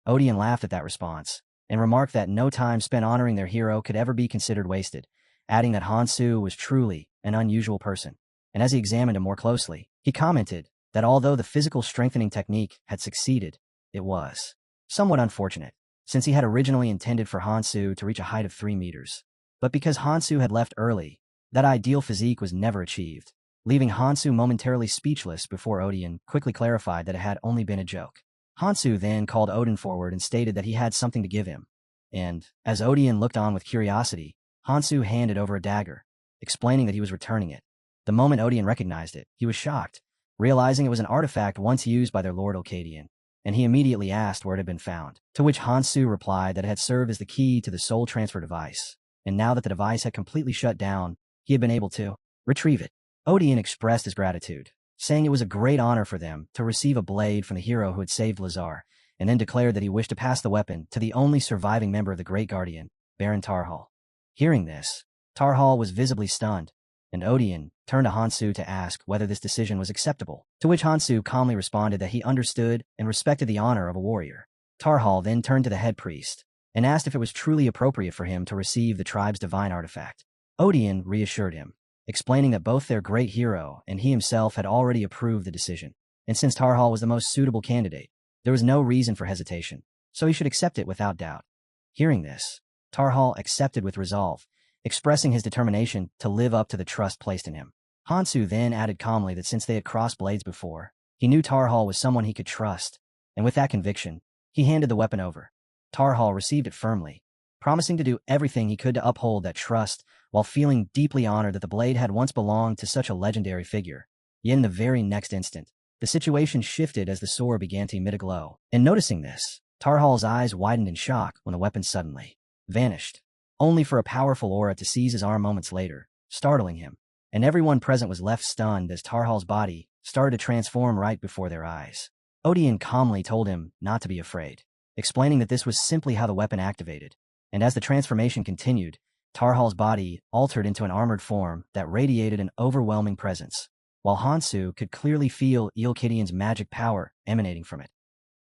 Odion laughed at that response, and remarked that no time spent honoring their hero could ever be considered wasted, adding that Hansu was truly an unusual person. And as he examined him more closely, he commented that although the physical strengthening technique had succeeded, it was somewhat unfortunate, since he had originally intended for Hansu to reach a height of 3 meters. But because Hansu had left early, that ideal physique was never achieved, leaving Hansu momentarily speechless before Odion quickly clarified that it had only been a joke. Hansu then called Odin forward and stated that he had something to give him, and, as Odion looked on with curiosity, Hansu handed over a dagger, explaining that he was returning it. The moment Odion recognized it, he was shocked, realizing it was an artifact once used by their lord Ilkadian, and he immediately asked where it had been found, to which Hansu replied that it had served as the key to the soul transfer device, and now that the device had completely shut down, he had been able to retrieve it. Odion expressed his gratitude, saying it was a great honor for them to receive a blade from the hero who had saved Lazar, and then declared that he wished to pass the weapon to the only surviving member of the Great Guardian, Baron Tarhal. Hearing this, Tarhal was visibly stunned, and Odion turned to Hansu to ask whether this decision was acceptable, to which Hansu calmly responded that he understood and respected the honor of a warrior. Tarhal then turned to the head priest and asked if it was truly appropriate for him to receive the tribe's divine artifact. Odion reassured him, explaining that both their great hero and he himself had already approved the decision, and since Tarhal was the most suitable candidate, there was no reason for hesitation, so he should accept it without doubt. Hearing this, Tarhal accepted with resolve, expressing his determination to live up to the trust placed in him. Hansu then added calmly that since they had crossed blades before, he knew Tarhal was someone he could trust, and with that conviction, he handed the weapon over. Tarhal received it firmly, promising to do everything he could to uphold that trust while feeling deeply honored that the blade had once belonged to such a legendary figure. Yet in the very next instant, the situation shifted as the sword began to emit a glow, and noticing this, Tarhal's eyes widened in shock when the weapon suddenly vanished, only for a powerful aura to seize his arm moments later, startling him, and everyone present was left stunned as Tarhal's body started to transform right before their eyes. Odion calmly told him not to be afraid, explaining that this was simply how the weapon activated, and as the transformation continued, Tarhal's body altered into an armored form that radiated an overwhelming presence, while Hansu could clearly feel Ilkadian's magic power emanating from it.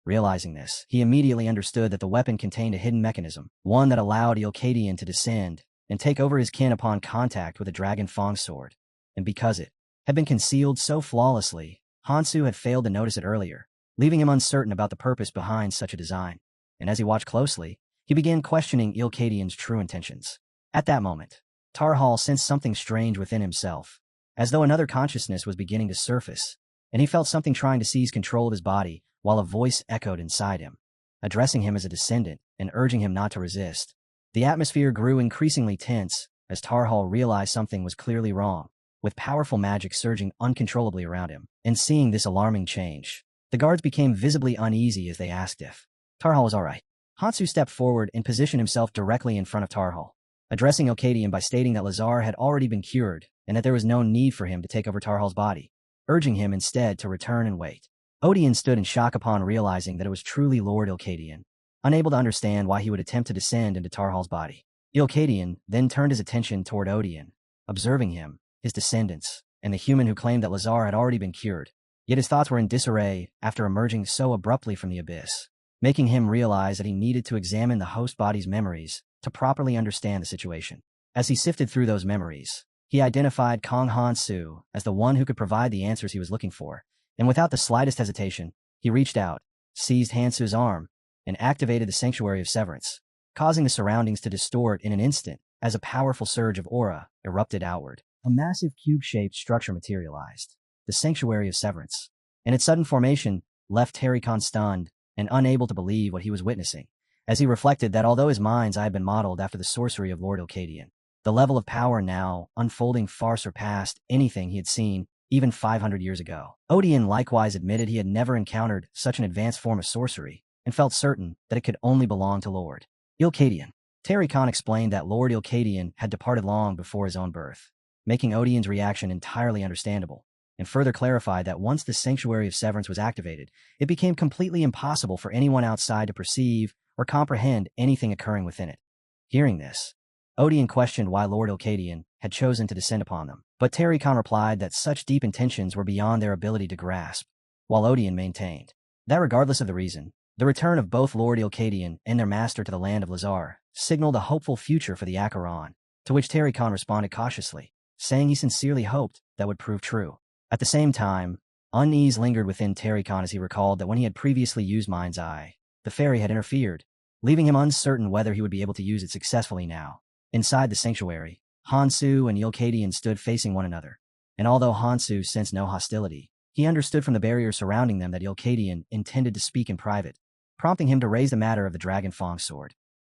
Realizing this, he immediately understood that the weapon contained a hidden mechanism, one that allowed Ilkadian to descend and take over his kin upon contact with a Dragon Fang sword. And because it had been concealed so flawlessly, Hansu had failed to notice it earlier, leaving him uncertain about the purpose behind such a design. And as he watched closely, he began questioning Ilkadian's true intentions. At that moment, Tarhal sensed something strange within himself, as though another consciousness was beginning to surface, and he felt something trying to seize control of his body while a voice echoed inside him, addressing him as a descendant and urging him not to resist. The atmosphere grew increasingly tense as Tarhal realized something was clearly wrong, with powerful magic surging uncontrollably around him. And seeing this alarming change, the guards became visibly uneasy as they asked if Tarhal was all right. Hansu stepped forward and positioned himself directly in front of Tarhal, addressing Ilkadian by stating that Lazar had already been cured and that there was no need for him to take over Tarhal's body, urging him instead to return and wait. Odian stood in shock upon realizing that it was truly Lord Ilkadian, unable to understand why he would attempt to descend into Tarhal's body. Ilkadian then turned his attention toward Odian, observing him, his descendants, and the human who claimed that Lazar had already been cured. Yet his thoughts were in disarray after emerging so abruptly from the abyss, making him realize that he needed to examine the host body's memories to properly understand the situation. As he sifted through those memories, he identified Kong Han-su as the one who could provide the answers he was looking for, and without the slightest hesitation, he reached out, seized Han-su's arm, and activated the Sanctuary of Severance, causing the surroundings to distort in an instant as a powerful surge of aura erupted outward. A massive cube-shaped structure materialized, the Sanctuary of Severance, and its sudden formation left Terry-Con stunned and unable to believe what he was witnessing, as he reflected that although his mind's eye had been modeled after the sorcery of Lord Ilkadian, the level of power now unfolding far surpassed anything he had seen even 500 years ago. Odian likewise admitted he had never encountered such an advanced form of sorcery and felt certain that it could only belong to Lord Ilkadian. Terry-Con explained that Lord Ilkadian had departed long before his own birth, making Odian's reaction entirely understandable, and further clarified that once the Sanctuary of Severance was activated, it became completely impossible for anyone outside to perceive or comprehend anything occurring within it. Hearing this, Odian questioned why Lord Ilkadian had chosen to descend upon them, but Terry-Con replied that such deep intentions were beyond their ability to grasp, while Odian maintained that regardless of the reason, the return of both Lord Ilkadian and their master to the land of Lazar signaled a hopeful future for the Acheron, to which Terry-Con responded cautiously, saying he sincerely hoped that would prove true. At the same time, unease lingered within Terry-Con as he recalled that when he had previously used Mind's Eye, the fairy had interfered, leaving him uncertain whether he would be able to use it successfully now. Inside the sanctuary, Hansu and Ilkadian stood facing one another, and although Hansu sensed no hostility, he understood from the barrier surrounding them that Ilkadian intended to speak in private, prompting him to raise the matter of the Dragon Fong sword.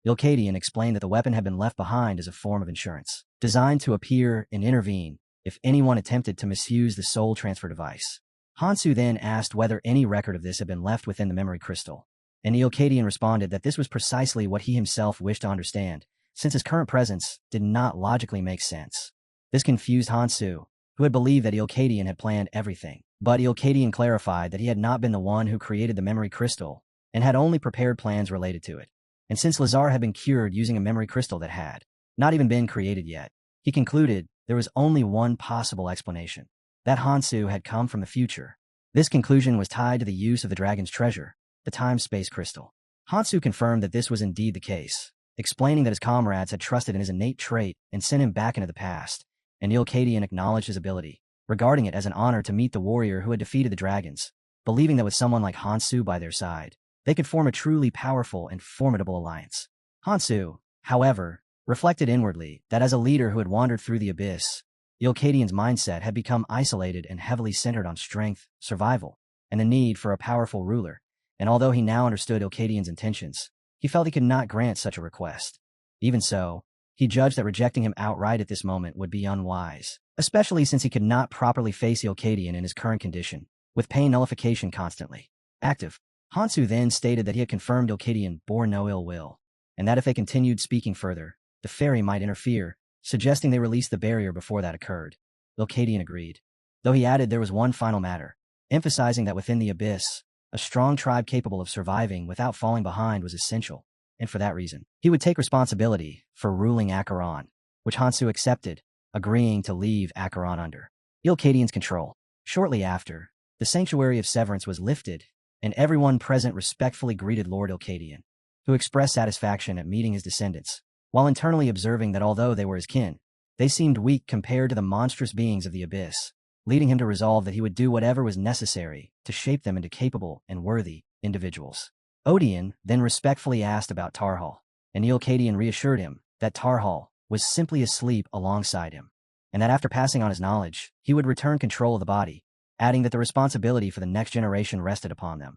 Ilkadian explained that the weapon had been left behind as a form of insurance, designed to appear and intervene if anyone attempted to misuse the soul transfer device. Hansu then asked whether any record of this had been left within the memory crystal, and Ilkadian responded that this was precisely what he himself wished to understand, since his current presence did not logically make sense. This confused Hansu, who had believed that Ilkadian had planned everything, but Ilkadian clarified that he had not been the one who created the memory crystal and had only prepared plans related to it. And since Lazar had been cured using a memory crystal that had not even been created yet, he concluded there was only one possible explanation, that Hansu had come from the future. This conclusion was tied to the use of the dragon's treasure, the time-space crystal. Hansu confirmed that this was indeed the case, explaining that his comrades had trusted in his innate trait and sent him back into the past, and Ilkadian acknowledged his ability, regarding it as an honor to meet the warrior who had defeated the dragons, believing that with someone like Hansu by their side, they could form a truly powerful and formidable alliance. Hansu, however, reflected inwardly that as a leader who had wandered through the abyss, Ilkadian's mindset had become isolated and heavily centered on strength, survival, and the need for a powerful ruler, and although he now understood Ilkadian's intentions, he felt he could not grant such a request. Even so, he judged that rejecting him outright at this moment would be unwise, especially since he could not properly face Ilkadian in his current condition, with pain nullification constantly active. Hansu then stated that he had confirmed Ilkadian bore no ill will, and that if they continued speaking further, the fairy might interfere, suggesting they release the barrier before that occurred. Ilkadian agreed, though he added there was one final matter, emphasizing that within the abyss, a strong tribe capable of surviving without falling behind was essential, and for that reason, he would take responsibility for ruling Acheron, which Hansu accepted, agreeing to leave Acheron under Ilkadian's control. Shortly after, the Sanctuary of Severance was lifted, and everyone present respectfully greeted Lord Ilkadian, who expressed satisfaction at meeting his descendants, while internally observing that although they were his kin, they seemed weak compared to the monstrous beings of the abyss, leading him to resolve that he would do whatever was necessary to shape them into capable and worthy individuals. Odian then respectfully asked about Tarhal, and Ilkadian reassured him that Tarhal was simply asleep alongside him, and that after passing on his knowledge, he would return control of the body, adding that the responsibility for the next generation rested upon them.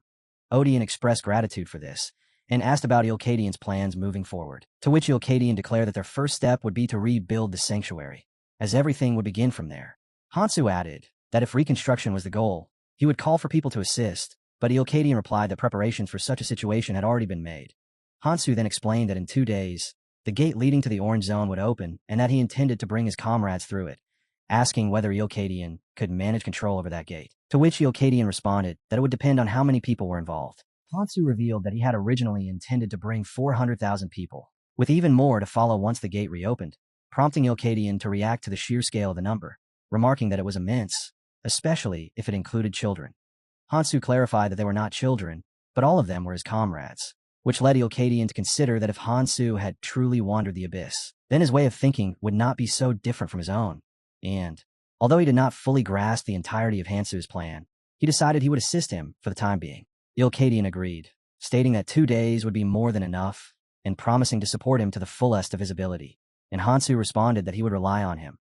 Odian expressed gratitude for this, and asked about Ilkadian's plans moving forward, to which Ilkadian declared that their first step would be to rebuild the sanctuary, as everything would begin from there. Hansu added that if reconstruction was the goal, he would call for people to assist, but Ilkadian replied that preparations for such a situation had already been made. Hansu then explained that in 2 days, the gate leading to the Orange Zone would open and that he intended to bring his comrades through it, asking whether Ilkadian could manage control over that gate, to which Ilkadian responded that it would depend on how many people were involved. Hansu revealed that he had originally intended to bring 400,000 people, with even more to follow once the gate reopened, prompting Ilkadian to react to the sheer scale of the number, remarking that it was immense, especially if it included children. Hansu clarified that they were not children, but all of them were his comrades, which led Ilkadian to consider that if Hansu had truly wandered the abyss, then his way of thinking would not be so different from his own. And, although he did not fully grasp the entirety of Hansu's plan, he decided he would assist him for the time being. Ilkadian agreed, stating that 2 days would be more than enough, and promising to support him to the fullest of his ability, and Hansu responded that he would rely on him.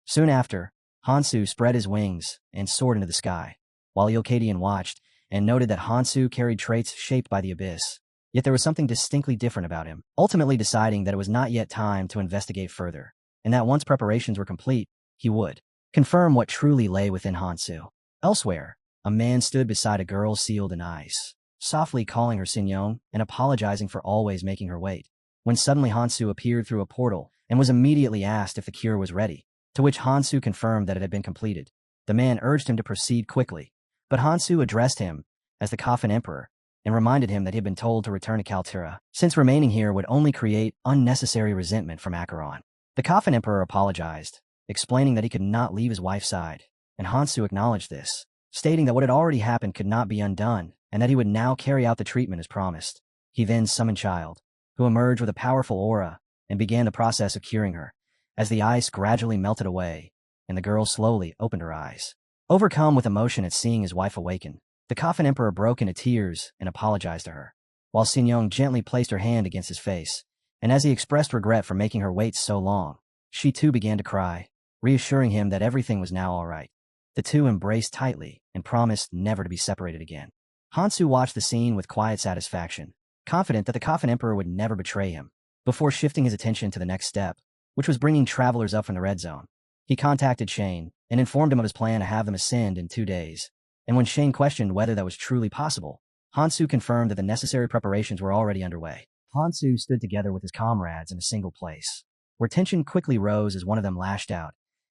Soon after, Hansu spread his wings and soared into the sky, while Ilkadian watched and noted that Hansu carried traits shaped by the abyss, yet there was something distinctly different about him, ultimately deciding that it was not yet time to investigate further, and that once preparations were complete, he would confirm what truly lay within Hansu. Elsewhere, a man stood beside a girl sealed in ice, softly calling her Sinyong and apologizing for always making her wait, when suddenly Hansu appeared through a portal and was immediately asked if the cure was ready, to which Hansu confirmed that it had been completed. The man urged him to proceed quickly, but Hansu addressed him as the Coffin Emperor and reminded him that he had been told to return to Kaltura, since remaining here would only create unnecessary resentment from Acheron. The Coffin Emperor apologized, explaining that he could not leave his wife's side, and Hansu acknowledged this, stating that what had already happened could not be undone and that he would now carry out the treatment as promised. He then summoned Child, who emerged with a powerful aura and began the process of curing her, as the ice gradually melted away and the girl slowly opened her eyes. Overcome with emotion at seeing his wife awaken, the Coffin Emperor broke into tears and apologized to her, while Sinyong gently placed her hand against his face, and as he expressed regret for making her wait so long, she too began to cry, reassuring him that everything was now all right. The two embraced tightly and promised never to be separated again. Hansu watched the scene with quiet satisfaction, confident that the Coffin Emperor would never betray him, before shifting his attention to the next step, which was bringing travelers up from the Red Zone. He contacted Shane and informed him of his plan to have them ascend in 2 days, and when Shane questioned whether that was truly possible, Hansu confirmed that the necessary preparations were already underway. Hansu stood together with his comrades in a single place, where tension quickly rose as one of them lashed out,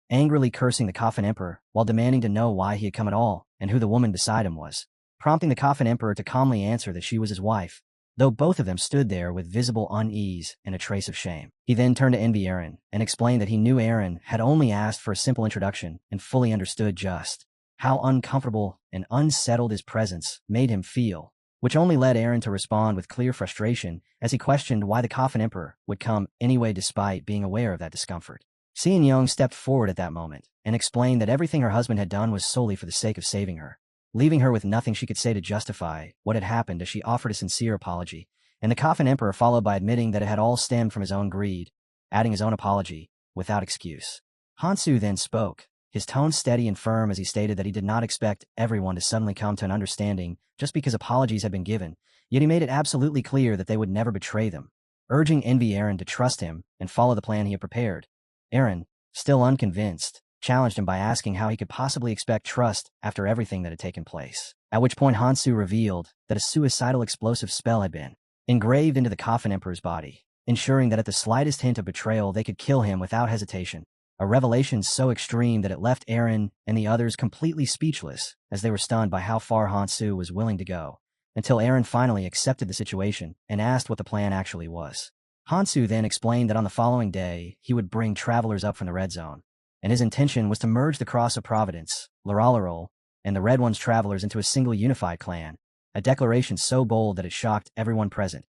angrily cursing the Coffin Emperor while demanding to know why he had come at all and who the woman beside him was, prompting the Coffin Emperor to calmly answer that she was his wife, though both of them stood there with visible unease and a trace of shame. He then turned to envy Aaron and explained that he knew Aaron had only asked for a simple introduction and fully understood just how uncomfortable and unsettled his presence made him feel, which only led Aaron to respond with clear frustration as he questioned why the Coffin Emperor would come anyway despite being aware of that discomfort. Sean Young stepped forward at that moment and explained that everything her husband had done was solely for the sake of saving her, leaving her with nothing she could say to justify what had happened as she offered a sincere apology, and the Coffin Emperor followed by admitting that it had all stemmed from his own greed, adding his own apology, without excuse. Hansu then spoke, his tone steady and firm as he stated that he did not expect everyone to suddenly come to an understanding just because apologies had been given, yet he made it absolutely clear that they would never betray them, urging Envy Aaron to trust him and follow the plan he had prepared. Aaron, still unconvinced, challenged him by asking how he could possibly expect trust after everything that had taken place, at which point Hansu revealed that a suicidal explosive spell had been engraved into the Coffin Emperor's body, ensuring that at the slightest hint of betrayal they could kill him without hesitation, a revelation so extreme that it left Aaron and the others completely speechless as they were stunned by how far Hansu was willing to go, until Aaron finally accepted the situation and asked what the plan actually was. Hansu then explained that on the following day he would bring travelers up from the Red Zone, and his intention was to merge the Cross of Providence, Laralarol, and the Red One's travelers into a single unified clan, a declaration so bold that it shocked everyone present.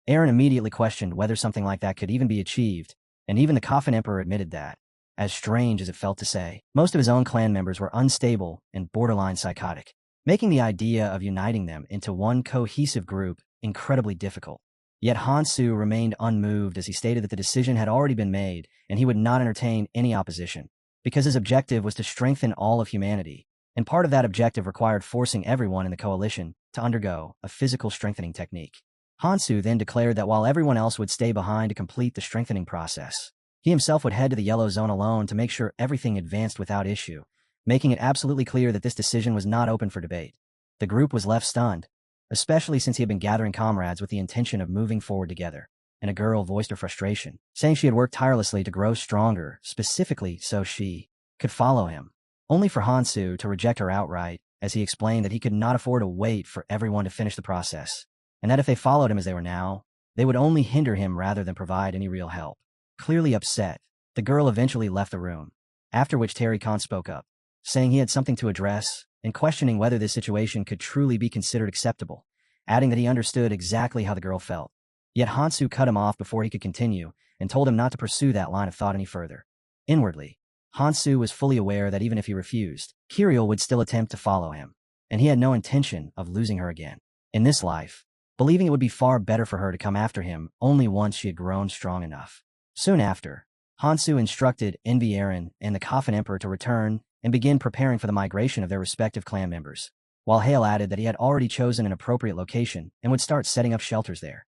Aaron immediately questioned whether something like that could even be achieved, and even the Coffin Emperor admitted that, as strange as it felt to say, most of his own clan members were unstable and borderline psychotic, making the idea of uniting them into one cohesive group incredibly difficult. Yet Hansu remained unmoved as he stated that the decision had already been made and he would not entertain any opposition, because his objective was to strengthen all of humanity, and part of that objective required forcing everyone in the coalition to undergo a physical strengthening technique. Hansu then declared that while everyone else would stay behind to complete the strengthening process, he himself would head to the Yellow Zone alone to make sure everything advanced without issue, making it absolutely clear that this decision was not open for debate. The group was left stunned, especially since he had been gathering comrades with the intention of moving forward together, and a girl voiced her frustration, saying she had worked tirelessly to grow stronger, specifically so she could follow him, only for Hansu to reject her outright, as he explained that he could not afford to wait for everyone to finish the process, and that if they followed him as they were now, they would only hinder him rather than provide any real help. Clearly upset, the girl eventually left the room, after which Terry-kan spoke up, saying he had something to address and questioning whether this situation could truly be considered acceptable, adding that he understood exactly how the girl felt. Yet Hansu cut him off before he could continue and told him not to pursue that line of thought any further. Inwardly, Hansu was fully aware that even if he refused, Kirill would still attempt to follow him, and he had no intention of losing her again. In this life, believing it would be far better for her to come after him only once she had grown strong enough. Soon after, Hansu instructed Envy Eren and the Coffin Emperor to return and begin preparing for the migration of their respective clan members, while Hale added that he had already chosen an appropriate location and would start setting up shelters there.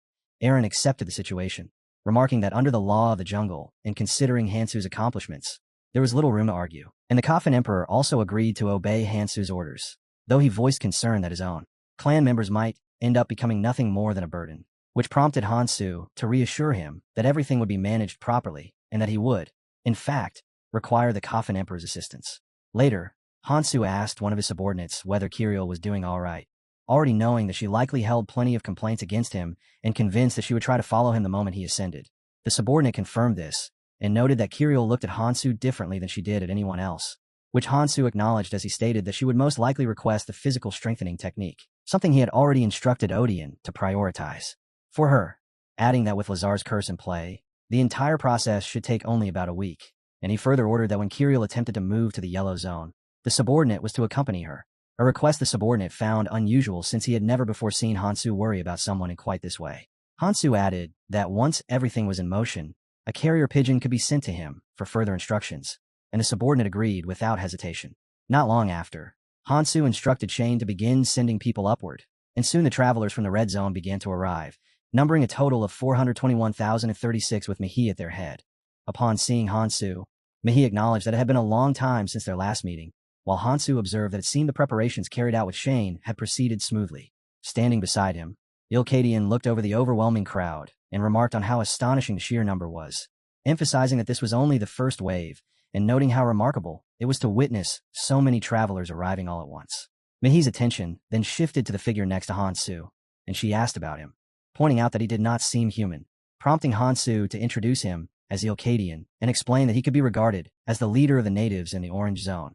Eren accepted the situation, remarking that under the law of the jungle and considering Hansu's accomplishments, there was little room to argue, and the Coffin Emperor also agreed to obey Hansu's orders, though he voiced concern that his own clan members might end up becoming nothing more than a burden, which prompted Hansu to reassure him that everything would be managed properly and that he would, in fact, require the Coffin Emperor's assistance. Later, Hansu asked one of his subordinates whether Kirill was doing all right, already knowing that she likely held plenty of complaints against him and convinced that she would try to follow him the moment he ascended. The subordinate confirmed this and noted that Kirill looked at Hansu differently than she did at anyone else, which Hansu acknowledged as he stated that she would most likely request the physical strengthening technique, something he had already instructed Odion to prioritize for her, adding that with Lazar's curse in play, the entire process should take only about a week, and he further ordered that when Kirill attempted to move to the yellow zone, the subordinate was to accompany her, a request the subordinate found unusual since he had never before seen Hansu worry about someone in quite this way. Hansu added that once everything was in motion, a carrier pigeon could be sent to him for further instructions, and the subordinate agreed without hesitation. Not long after, Hansu instructed Shane to begin sending people upward, and soon the travelers from the red zone began to arrive, numbering a total of 421,036 with Mihi at their head. Upon seeing Hansu, Mihi acknowledged that it had been a long time since their last meeting, while Hansu observed that it seemed the preparations carried out with Shane had proceeded smoothly. Standing beside him, Ilkadian looked over the overwhelming crowd and remarked on how astonishing the sheer number was, emphasizing that this was only the first wave, and noting how remarkable it was to witness so many travelers arriving all at once. Mihi's attention then shifted to the figure next to Hansu, and she asked about him, pointing out that he did not seem human, prompting Hansu to introduce him as Ilkadian and explain that he could be regarded as the leader of the natives in the Orange Zone.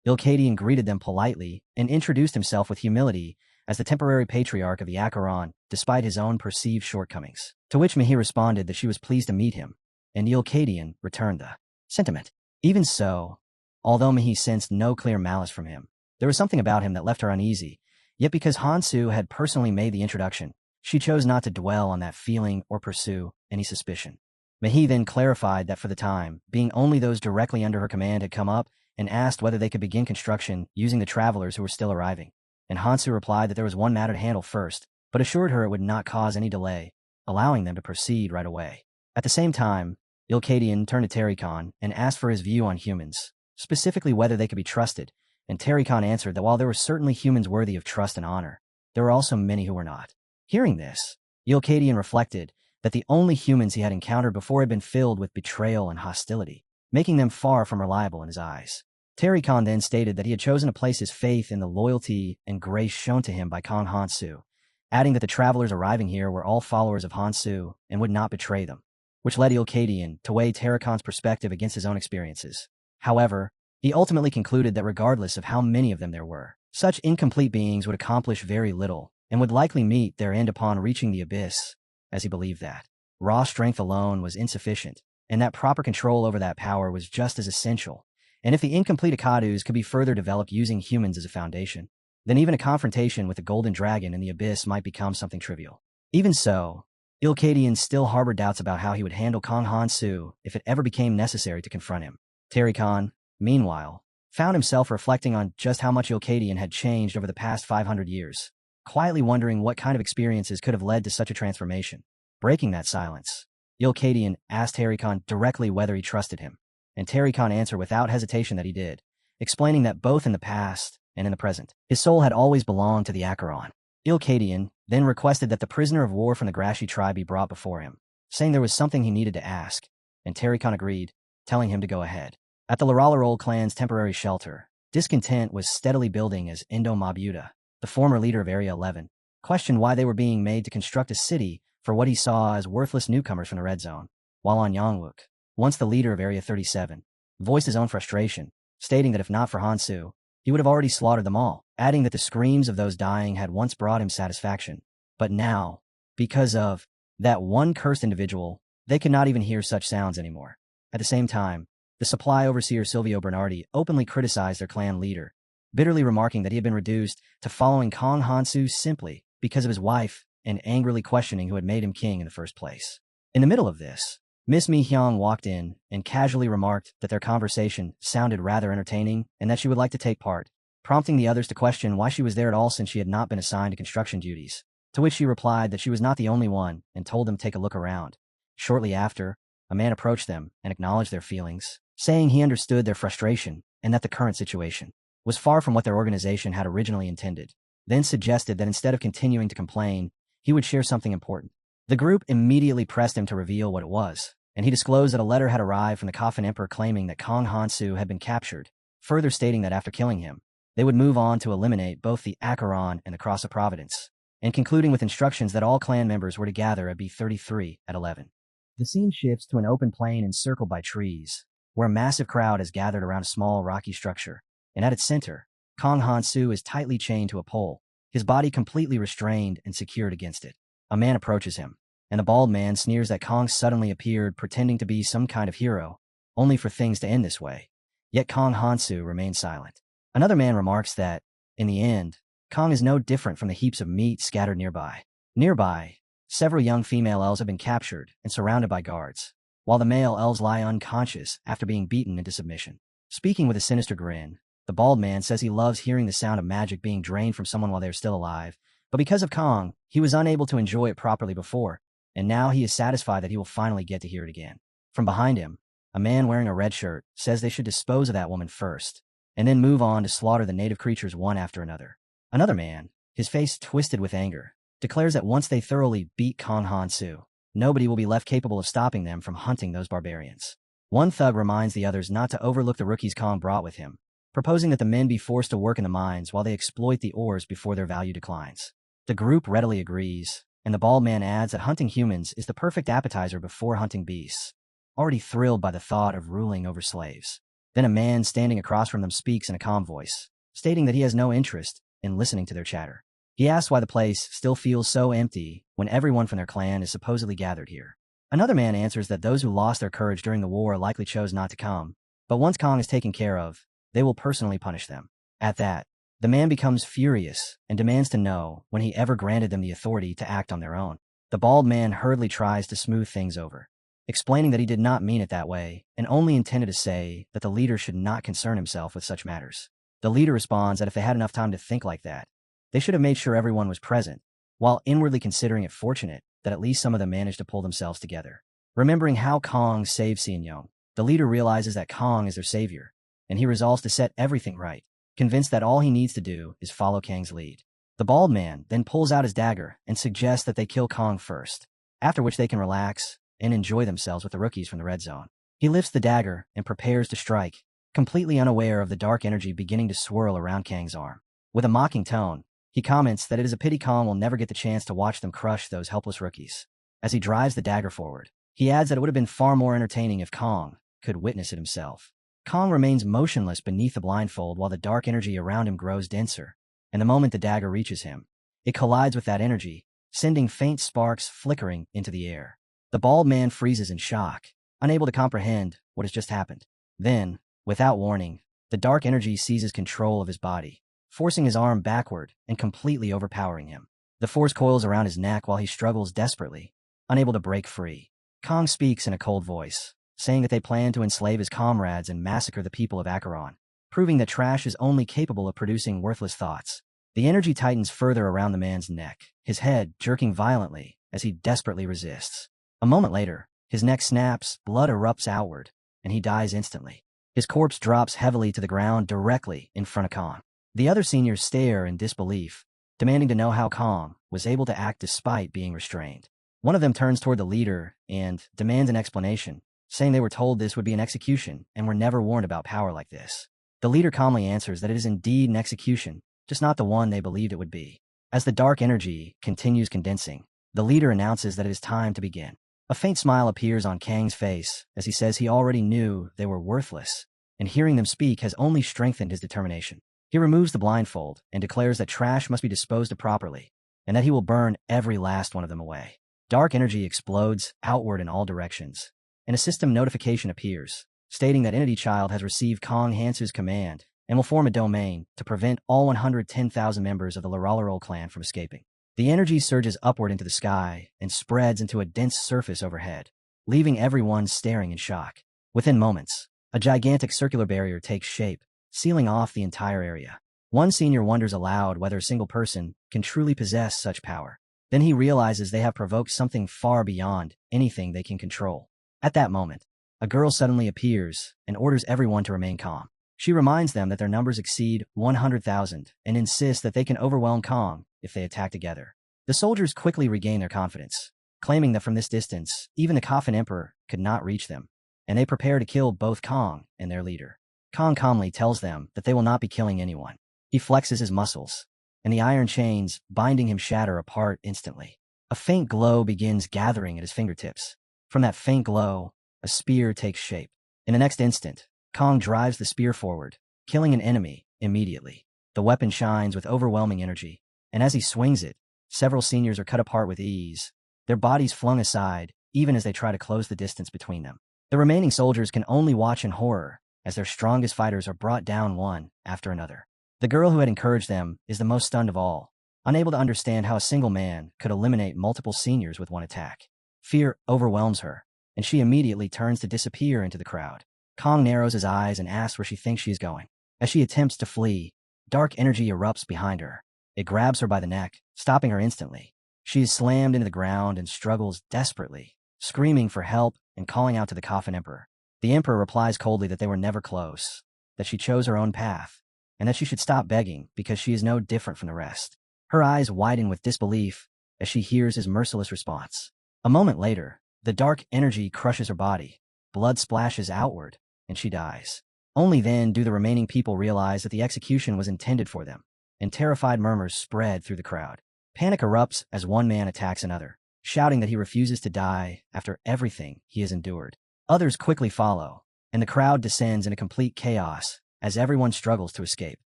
Ilkadian greeted them politely and introduced himself with humility as the temporary patriarch of the Acheron, despite his own perceived shortcomings, to which Mihi responded that she was pleased to meet him, and Ilkadian returned the sentiment. Even so, although Mihi sensed no clear malice from him, there was something about him that left her uneasy, yet because Hansu had personally made the introduction, she chose not to dwell on that feeling or pursue any suspicion. Mihi then clarified that for the time, being only those directly under her command had come up and asked whether they could begin construction using the travelers who were still arriving, and Hansu replied that there was one matter to handle first, but assured her it would not cause any delay, allowing them to proceed right away. At the same time, Ilkadian turned to Terry-kan and asked for his view on humans, specifically whether they could be trusted, and Terry-kan answered that while there were certainly humans worthy of trust and honor, there were also many who were not. Hearing this, Ilkadian reflected that the only humans he had encountered before had been filled with betrayal and hostility, making them far from reliable in his eyes. Terry-kan then stated that he had chosen to place his faith in the loyalty and grace shown to him by Kong Hansu, adding that the travelers arriving here were all followers of Hansu and would not betray them, which led Ilkadian to weigh Terry-kan's perspective against his own experiences. However, he ultimately concluded that regardless of how many of them there were, such incomplete beings would accomplish very little and would likely meet their end upon reaching the abyss, as he believed that raw strength alone was insufficient, and that proper control over that power was just as essential, and if the incomplete Akadus could be further developed using humans as a foundation, then even a confrontation with the Golden Dragon in the abyss might become something trivial. Even so, Ilkadian still harbored doubts about how he would handle Kong Hansu if it ever became necessary to confront him. Terry-kan, meanwhile, found himself reflecting on just how much Ilkadian had changed over the past 500 years, quietly wondering what kind of experiences could have led to such a transformation. Breaking that silence, Ilkadian asked Terry-kan directly whether he trusted him, and Terry-kan answered without hesitation that he did, explaining that both in the past and in the present, his soul had always belonged to the Acheron. Ilkadian then requested that the prisoner of war from the Grashi tribe be brought before him, saying there was something he needed to ask, and Terikon agreed, telling him to go ahead. At the Laralarol clan's temporary shelter, discontent was steadily building as Indo Mabuda, the former leader of Area 11, questioned why they were being made to construct a city for what he saw as worthless newcomers from the Red Zone, while on Yongluk, once the leader of Area 37, voiced his own frustration, stating that if not for Hansu, he would have already slaughtered them all, adding that the screams of those dying had once brought him satisfaction. But now, because of that one cursed individual, they could not even hear such sounds anymore. At the same time, the supply overseer Silvio Bernardi openly criticized their clan leader, bitterly remarking that he had been reduced to following Kong Hansu simply because of his wife and angrily questioning who had made him king in the first place. In the middle of this, Miss Mi Hyung walked in and casually remarked that their conversation sounded rather entertaining and that she would like to take part, prompting the others to question why she was there at all since she had not been assigned to construction duties, to which she replied that she was not the only one and told them to take a look around. Shortly after, a man approached them and acknowledged their feelings, saying he understood their frustration and that the current situation was far from what their organization had originally intended, then suggested that instead of continuing to complain, he would share something important. The group immediately pressed him to reveal what it was, and he disclosed that a letter had arrived from the Coffin Emperor claiming that Kong Hansu had been captured, further stating that after killing him, they would move on to eliminate both the Acheron and the Cross of Providence, and concluding with instructions that all clan members were to gather at B33 at 11. The scene shifts to an open plain encircled by trees, where a massive crowd has gathered around a small rocky structure, and at its center, Kong Hansu is tightly chained to a pole, his body completely restrained and secured against it. A man approaches him, and the bald man sneers that Kong suddenly appeared pretending to be some kind of hero, only for things to end this way. Yet Kong Hansu remains silent. Another man remarks that, in the end, Kong is no different from the heaps of meat scattered nearby. Nearby, several young female elves have been captured and surrounded by guards, while the male elves lie unconscious after being beaten into submission. Speaking with a sinister grin, the bald man says he loves hearing the sound of magic being drained from someone while they are still alive, but because of Kong, he was unable to enjoy it properly before, and now he is satisfied that he will finally get to hear it again. From behind him, a man wearing a red shirt says they should dispose of that woman first, and then move on to slaughter the native creatures one after another. Another man, his face twisted with anger, declares that once they thoroughly beat Kong Hansu, nobody will be left capable of stopping them from hunting those barbarians. One thug reminds the others not to overlook the rookies Kong brought with him, proposing that the men be forced to work in the mines while they exploit the ores before their value declines. The group readily agrees, and the bald man adds that hunting humans is the perfect appetizer before hunting beasts, already thrilled by the thought of ruling over slaves. Then a man standing across from them speaks in a calm voice, stating that he has no interest in listening to their chatter. He asks why the place still feels so empty when everyone from their clan is supposedly gathered here. Another man answers that those who lost their courage during the war likely chose not to come, but once Kong is taken care of, they will personally punish them. At that, the man becomes furious and demands to know when he ever granted them the authority to act on their own. The bald man hurriedly tries to smooth things over, explaining that he did not mean it that way and only intended to say that the leader should not concern himself with such matters. The leader responds that if they had enough time to think like that, they should have made sure everyone was present, while inwardly considering it fortunate that at least some of them managed to pull themselves together. Remembering how Kong saved Xianyong, the leader realizes that Kong is their savior, and he resolves to set everything right, convinced that all he needs to do is follow Kang's lead. The bald man then pulls out his dagger and suggests that they kill Kong first, after which they can relax and enjoy themselves with the rookies from the Red Zone. He lifts the dagger and prepares to strike, completely unaware of the dark energy beginning to swirl around Kang's arm. With a mocking tone, he comments that it is a pity Kong will never get the chance to watch them crush those helpless rookies. As he drives the dagger forward, he adds that it would have been far more entertaining if Kong could witness it himself. Kong remains motionless beneath the blindfold while the dark energy around him grows denser, and the moment the dagger reaches him, it collides with that energy, sending faint sparks flickering into the air. The bald man freezes in shock, unable to comprehend what has just happened. Then, without warning, the dark energy seizes control of his body, forcing his arm backward and completely overpowering him. The force coils around his neck while he struggles desperately, unable to break free. Kong speaks in a cold voice, saying that they plan to enslave his comrades and massacre the people of Acheron, proving that trash is only capable of producing worthless thoughts. The energy tightens further around the man's neck, his head jerking violently as he desperately resists. A moment later, his neck snaps, blood erupts outward, and he dies instantly. His corpse drops heavily to the ground directly in front of Kong. The other seniors stare in disbelief, demanding to know how Kong was able to act despite being restrained. One of them turns toward the leader and demands an explanation, saying they were told this would be an execution and were never warned about power like this. The leader calmly answers that it is indeed an execution, just not the one they believed it would be. As the dark energy continues condensing, the leader announces that it is time to begin. A faint smile appears on Kang's face as he says he already knew they were worthless, and hearing them speak has only strengthened his determination. He removes the blindfold and declares that trash must be disposed of properly, and that he will burn every last one of them away. Dark energy explodes outward in all directions, and a system notification appears, stating that Entity Child has received Kong Hansu's command and will form a domain to prevent all 110,000 members of the Larallarol clan from escaping. The energy surges upward into the sky and spreads into a dense surface overhead, leaving everyone staring in shock. Within moments, a gigantic circular barrier takes shape, sealing off the entire area. One senior wonders aloud whether a single person can truly possess such power. Then he realizes they have provoked something far beyond anything they can control. At that moment, a girl suddenly appears and orders everyone to remain calm. She reminds them that their numbers exceed 100,000 and insists that they can overwhelm Kong if they attack together. The soldiers quickly regain their confidence, claiming that from this distance, even the Coffin Emperor could not reach them, and they prepare to kill both Kong and their leader. Kong calmly tells them that they will not be killing anyone. He flexes his muscles, and the iron chains binding him shatter apart instantly. A faint glow begins gathering at his fingertips. From that faint glow, a spear takes shape. In the next instant, Kong drives the spear forward, killing an enemy immediately. The weapon shines with overwhelming energy, and as he swings it, several seniors are cut apart with ease, their bodies flung aside, even as they try to close the distance between them. The remaining soldiers can only watch in horror as their strongest fighters are brought down one after another. The girl who had encouraged them is the most stunned of all, unable to understand how a single man could eliminate multiple seniors with one attack. Fear overwhelms her, and she immediately turns to disappear into the crowd. Kong narrows his eyes and asks where she thinks she is going. As she attempts to flee, dark energy erupts behind her. It grabs her by the neck, stopping her instantly. She is slammed into the ground and struggles desperately, screaming for help and calling out to the Coffin Emperor. The Emperor replies coldly that they were never close, that she chose her own path, and that she should stop begging because she is no different from the rest. Her eyes widen with disbelief as she hears his merciless response. A moment later, the dark energy crushes her body, blood splashes outward, and she dies. Only then do the remaining people realize that the execution was intended for them, and terrified murmurs spread through the crowd. Panic erupts as one man attacks another, shouting that he refuses to die after everything he has endured. Others quickly follow, and the crowd descends into complete chaos as everyone struggles to escape.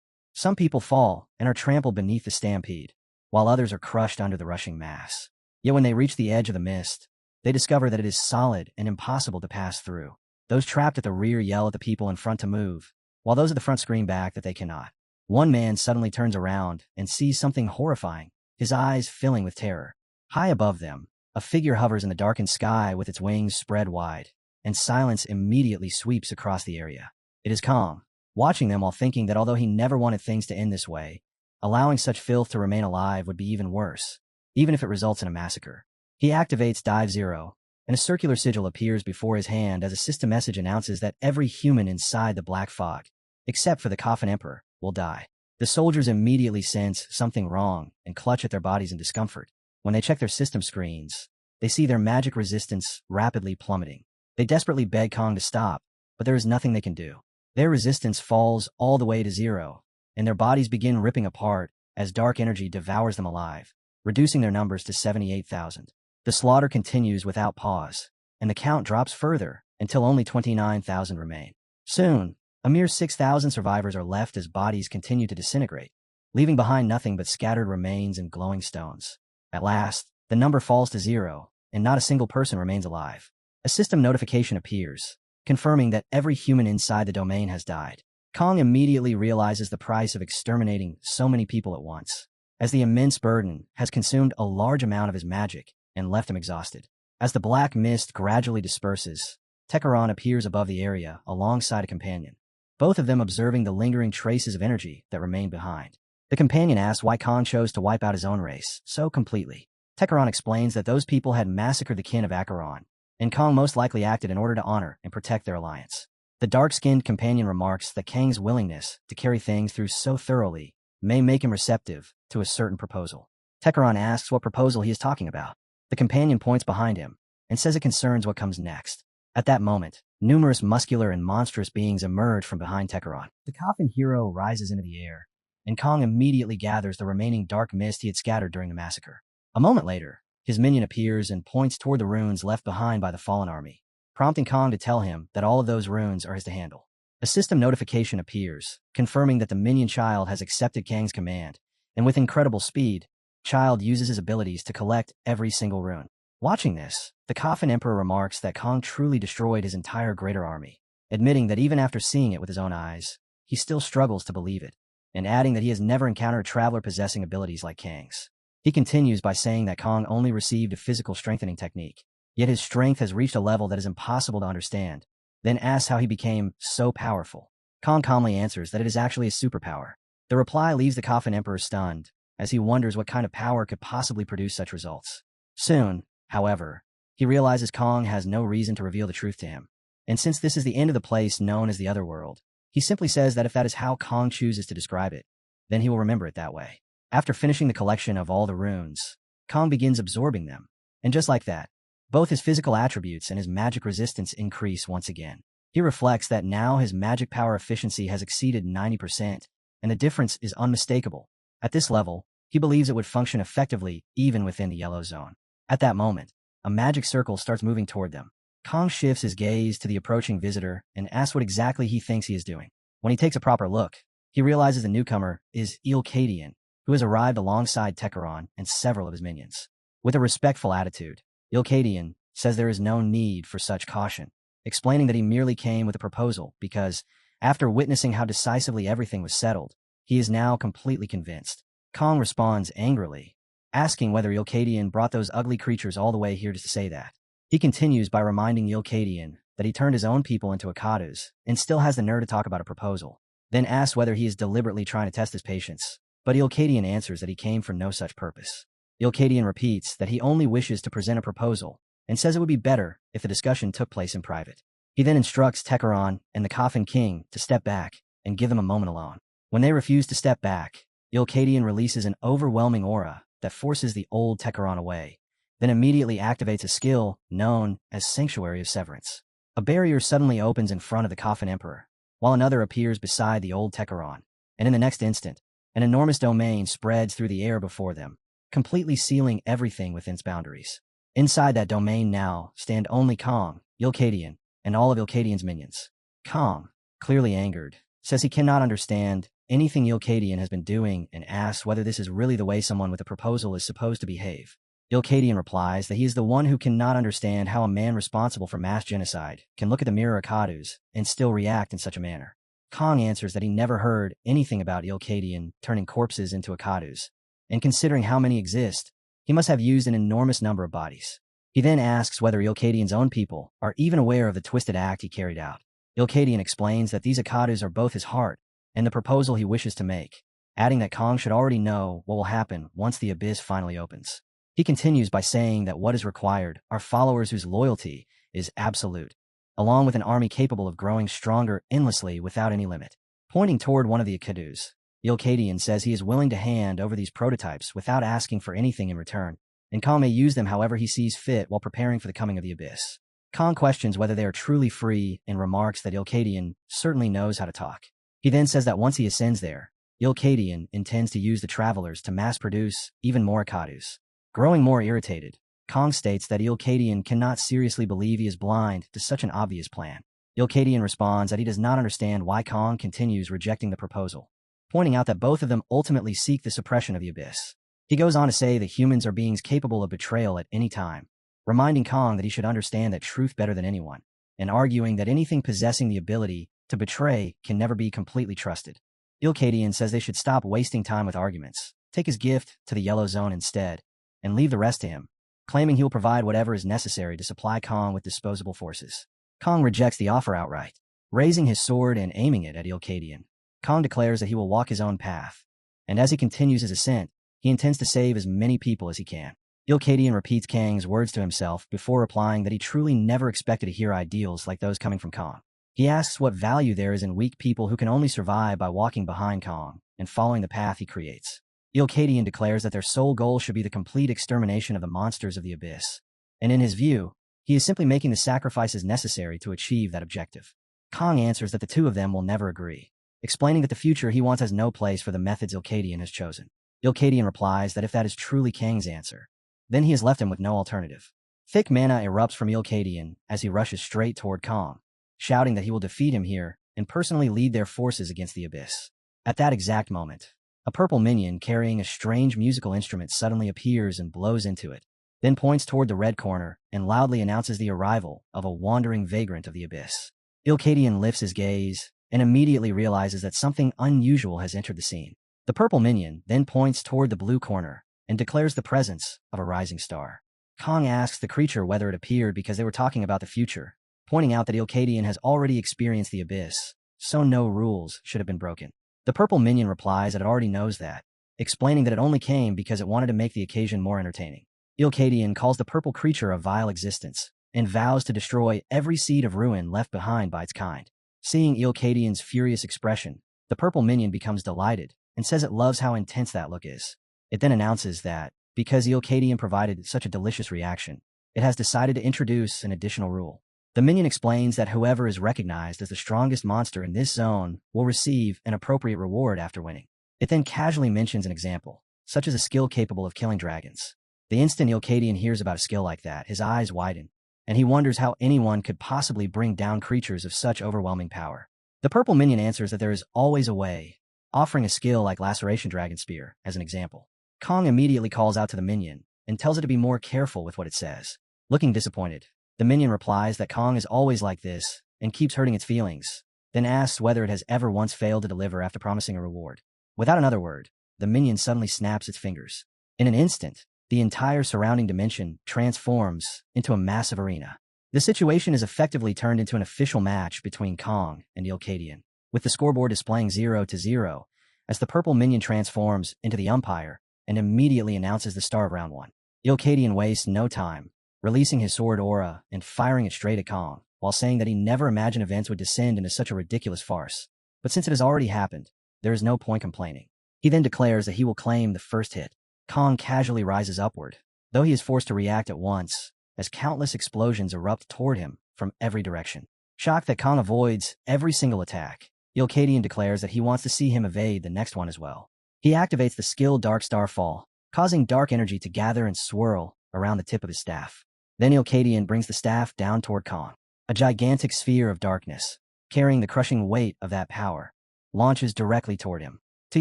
Some people fall and are trampled beneath the stampede, while others are crushed under the rushing mass. Yet when they reach the edge of the mist, they discover that it is solid and impossible to pass through. Those trapped at the rear yell at the people in front to move, while those at the front scream back that they cannot. One man suddenly turns around and sees something horrifying, his eyes filling with terror. High above them, a figure hovers in the darkened sky with its wings spread wide, and silence immediately sweeps across the area. It is Kong, watching them while thinking that although he never wanted things to end this way, allowing such filth to remain alive would be even worse, even if it results in a massacre. He activates Dive Zero, and a circular sigil appears before his hand as a system message announces that every human inside the black fog, except for the Coffin Emperor, will die. The soldiers immediately sense something wrong and clutch at their bodies in discomfort. When they check their system screens, they see their magic resistance rapidly plummeting. They desperately beg Kong to stop, but there is nothing they can do. Their resistance falls all the way to zero, and their bodies begin ripping apart as dark energy devours them alive, reducing their numbers to 78,000. The slaughter continues without pause, and the count drops further until only 29,000 remain. Soon, a mere 6,000 survivors are left as bodies continue to disintegrate, leaving behind nothing but scattered remains and glowing stones. At last, the number falls to zero, and not a single person remains alive. A system notification appears, confirming that every human inside the domain has died. Kong immediately realizes the price of exterminating so many people at once, as the immense burden has consumed a large amount of his magic and left him exhausted. As the black mist gradually disperses, Tekaron appears above the area alongside a companion, both of them observing the lingering traces of energy that remain behind. The companion asks why Kong chose to wipe out his own race so completely. Tekaron explains that those people had massacred the kin of Acheron, and Kong most likely acted in order to honor and protect their alliance. The dark-skinned companion remarks that Kang's willingness to carry things through so thoroughly may make him receptive to a certain proposal. Tekeron asks what proposal he is talking about. The companion points behind him and says it concerns what comes next. At that moment, numerous muscular and monstrous beings emerge from behind Tekeron. The coffin hero rises into the air, and Kang immediately gathers the remaining dark mist he had scattered during the massacre. A moment later, his minion appears and points toward the runes left behind by the fallen army, prompting Kang to tell him that all of those runes are his to handle. A system notification appears, confirming that the minion child has accepted Kang's command, and with incredible speed, Child uses his abilities to collect every single rune. Watching this, the Coffin Emperor remarks that Kang truly destroyed his entire greater army, admitting that even after seeing it with his own eyes, he still struggles to believe it, and adding that he has never encountered a traveler possessing abilities like Kang's. He continues by saying that Kang only received a physical strengthening technique, yet his strength has reached a level that is impossible to understand, then asks how he became so powerful. Kang calmly answers that it is actually a superpower. The reply leaves the Coffin Emperor stunned, as he wonders what kind of power could possibly produce such results. Soon, however, he realizes Kang has no reason to reveal the truth to him, and since this is the end of the place known as the Otherworld, he simply says that if that is how Kang chooses to describe it, then he will remember it that way. After finishing the collection of all the runes, Kang begins absorbing them, and just like that, both his physical attributes and his magic resistance increase once again. He reflects that now his magic power efficiency has exceeded 90%, and the difference is unmistakable. At this level, he believes it would function effectively even within the yellow zone. At that moment, a magic circle starts moving toward them. Kang shifts his gaze to the approaching visitor and asks what exactly he thinks he is doing. When he takes a proper look, he realizes the newcomer is Ilkadian, who has arrived alongside Tekeron and several of his minions. With a respectful attitude, Ilkadian says there is no need for such caution, explaining that he merely came with a proposal because, after witnessing how decisively everything was settled, he is now completely convinced. Kang responds angrily, asking whether Ilkadian brought those ugly creatures all the way here to say that. He continues by reminding Ilkadian that he turned his own people into Akadus and still has the nerve to talk about a proposal, then asks whether he is deliberately trying to test his patience, but Ilkadian answers that he came for no such purpose. Ilkadian repeats that he only wishes to present a proposal and says it would be better if the discussion took place in private. He then instructs Tekeron and the Coffin King to step back and give them a moment alone. When they refuse to step back, Ilkadian releases an overwhelming aura that forces the old Tekeron away, then immediately activates a skill known as Sanctuary of Severance. A barrier suddenly opens in front of the Coffin Emperor, while another appears beside the old Tekeron, and in the next instant, an enormous domain spreads through the air before them, completely sealing everything within its boundaries. Inside that domain now stand only Kang, Ilkadian, and all of Ilkadian's minions. Kang, clearly angered, says he cannot understand anything Ilkadian has been doing and asks whether this is really the way someone with a proposal is supposed to behave. Ilkadian replies that he is the one who cannot understand how a man responsible for mass genocide can look at the mirror Akadus and still react in such a manner. Kang answers that he never heard anything about Ilkadian turning corpses into Akadus, and considering how many exist, he must have used an enormous number of bodies. He then asks whether Ilkadian's own people are even aware of the twisted act he carried out. Ilkadian explains that these Akadus are both his heart and the proposal he wishes to make, adding that Kang should already know what will happen once the abyss finally opens. He continues by saying that what is required are followers whose loyalty is absolute, along with an army capable of growing stronger endlessly without any limit. Pointing toward one of the Akadus, Ilkadian says he is willing to hand over these prototypes without asking for anything in return, and Kang may use them however he sees fit while preparing for the coming of the abyss. Kang questions whether they are truly free and remarks that Ilkadian certainly knows how to talk. He then says that once he ascends there, Ilkadian intends to use the travelers to mass-produce even more Akadus. Growing more irritated, Kang states that Ilkadian cannot seriously believe he is blind to such an obvious plan. Ilkadian responds that he does not understand why Kang continues rejecting the proposal, pointing out that both of them ultimately seek the suppression of the abyss. He goes on to say that humans are beings capable of betrayal at any time, reminding Kang that he should understand that truth better than anyone, and arguing that anything possessing the ability to betray can never be completely trusted. Ilkadian says they should stop wasting time with arguments, take his gift to the yellow zone instead, and leave the rest to him, claiming he will provide whatever is necessary to supply Kang with disposable forces. Kang rejects the offer outright, raising his sword and aiming it at Ilkadian. Kang declares that he will walk his own path, and as he continues his ascent, he intends to save as many people as he can. Ilkadian repeats Kang's words to himself before replying that he truly never expected to hear ideals like those coming from Kang. He asks what value there is in weak people who can only survive by walking behind Kong and following the path he creates. Ilkadian declares that their sole goal should be the complete extermination of the monsters of the abyss, and in his view, he is simply making the sacrifices necessary to achieve that objective. Kong answers that the two of them will never agree, explaining that the future he wants has no place for the methods Ilkadian has chosen. Ilkadian replies that if that is truly Kang's answer, then he has left him with no alternative. Thick mana erupts from Ilkadian as he rushes straight toward Kong, shouting that he will defeat him here and personally lead their forces against the abyss. At that exact moment, a purple minion carrying a strange musical instrument suddenly appears and blows into it, then points toward the red corner and loudly announces the arrival of a wandering vagrant of the abyss. Ilkadian lifts his gaze and immediately realizes that something unusual has entered the scene. The purple minion then points toward the blue corner and declares the presence of a rising star. Kong asks the creature whether it appeared because they were talking about the future, pointing out that Ilkadian has already experienced the abyss, so no rules should have been broken. The purple minion replies that it already knows that, explaining that it only came because it wanted to make the occasion more entertaining. Ilkadian calls the purple creature a vile existence and vows to destroy every seed of ruin left behind by its kind. Seeing Ilkadian's furious expression, the purple minion becomes delighted and says it loves how intense that look is. It then announces that, because Ilkadian provided such a delicious reaction, it has decided to introduce an additional rule. The minion explains that whoever is recognized as the strongest monster in this zone will receive an appropriate reward after winning. It then casually mentions an example, such as a skill capable of killing dragons. The instant Ilkadian hears about a skill like that, his eyes widen, and he wonders how anyone could possibly bring down creatures of such overwhelming power. The purple minion answers that there is always a way, offering a skill like Laceration Dragon Spear as an example. Kong immediately calls out to the minion and tells it to be more careful with what it says. Looking disappointed, the minion replies that Kong is always like this and keeps hurting its feelings, then asks whether it has ever once failed to deliver after promising a reward. Without another word, the minion suddenly snaps its fingers. In an instant, the entire surrounding dimension transforms into a massive arena. The situation is effectively turned into an official match between Kong and Ilkadian, with the scoreboard displaying 0-0 as the purple minion transforms into the umpire and immediately announces the start of round 1. Ilkadian wastes no time, releasing his sword aura and firing it straight at Kong, while saying that he never imagined events would descend into such a ridiculous farce. But since it has already happened, there is no point complaining. He then declares that he will claim the first hit. Kong casually rises upward, though he is forced to react at once, as countless explosions erupt toward him from every direction. Shocked that Kong avoids every single attack, Ilkadian declares that he wants to see him evade the next one as well. He activates the skill Dark Star Fall, causing dark energy to gather and swirl around the tip of his staff. Then Ilkadian brings the staff down toward Kong. A gigantic sphere of darkness, carrying the crushing weight of that power, launches directly toward him. To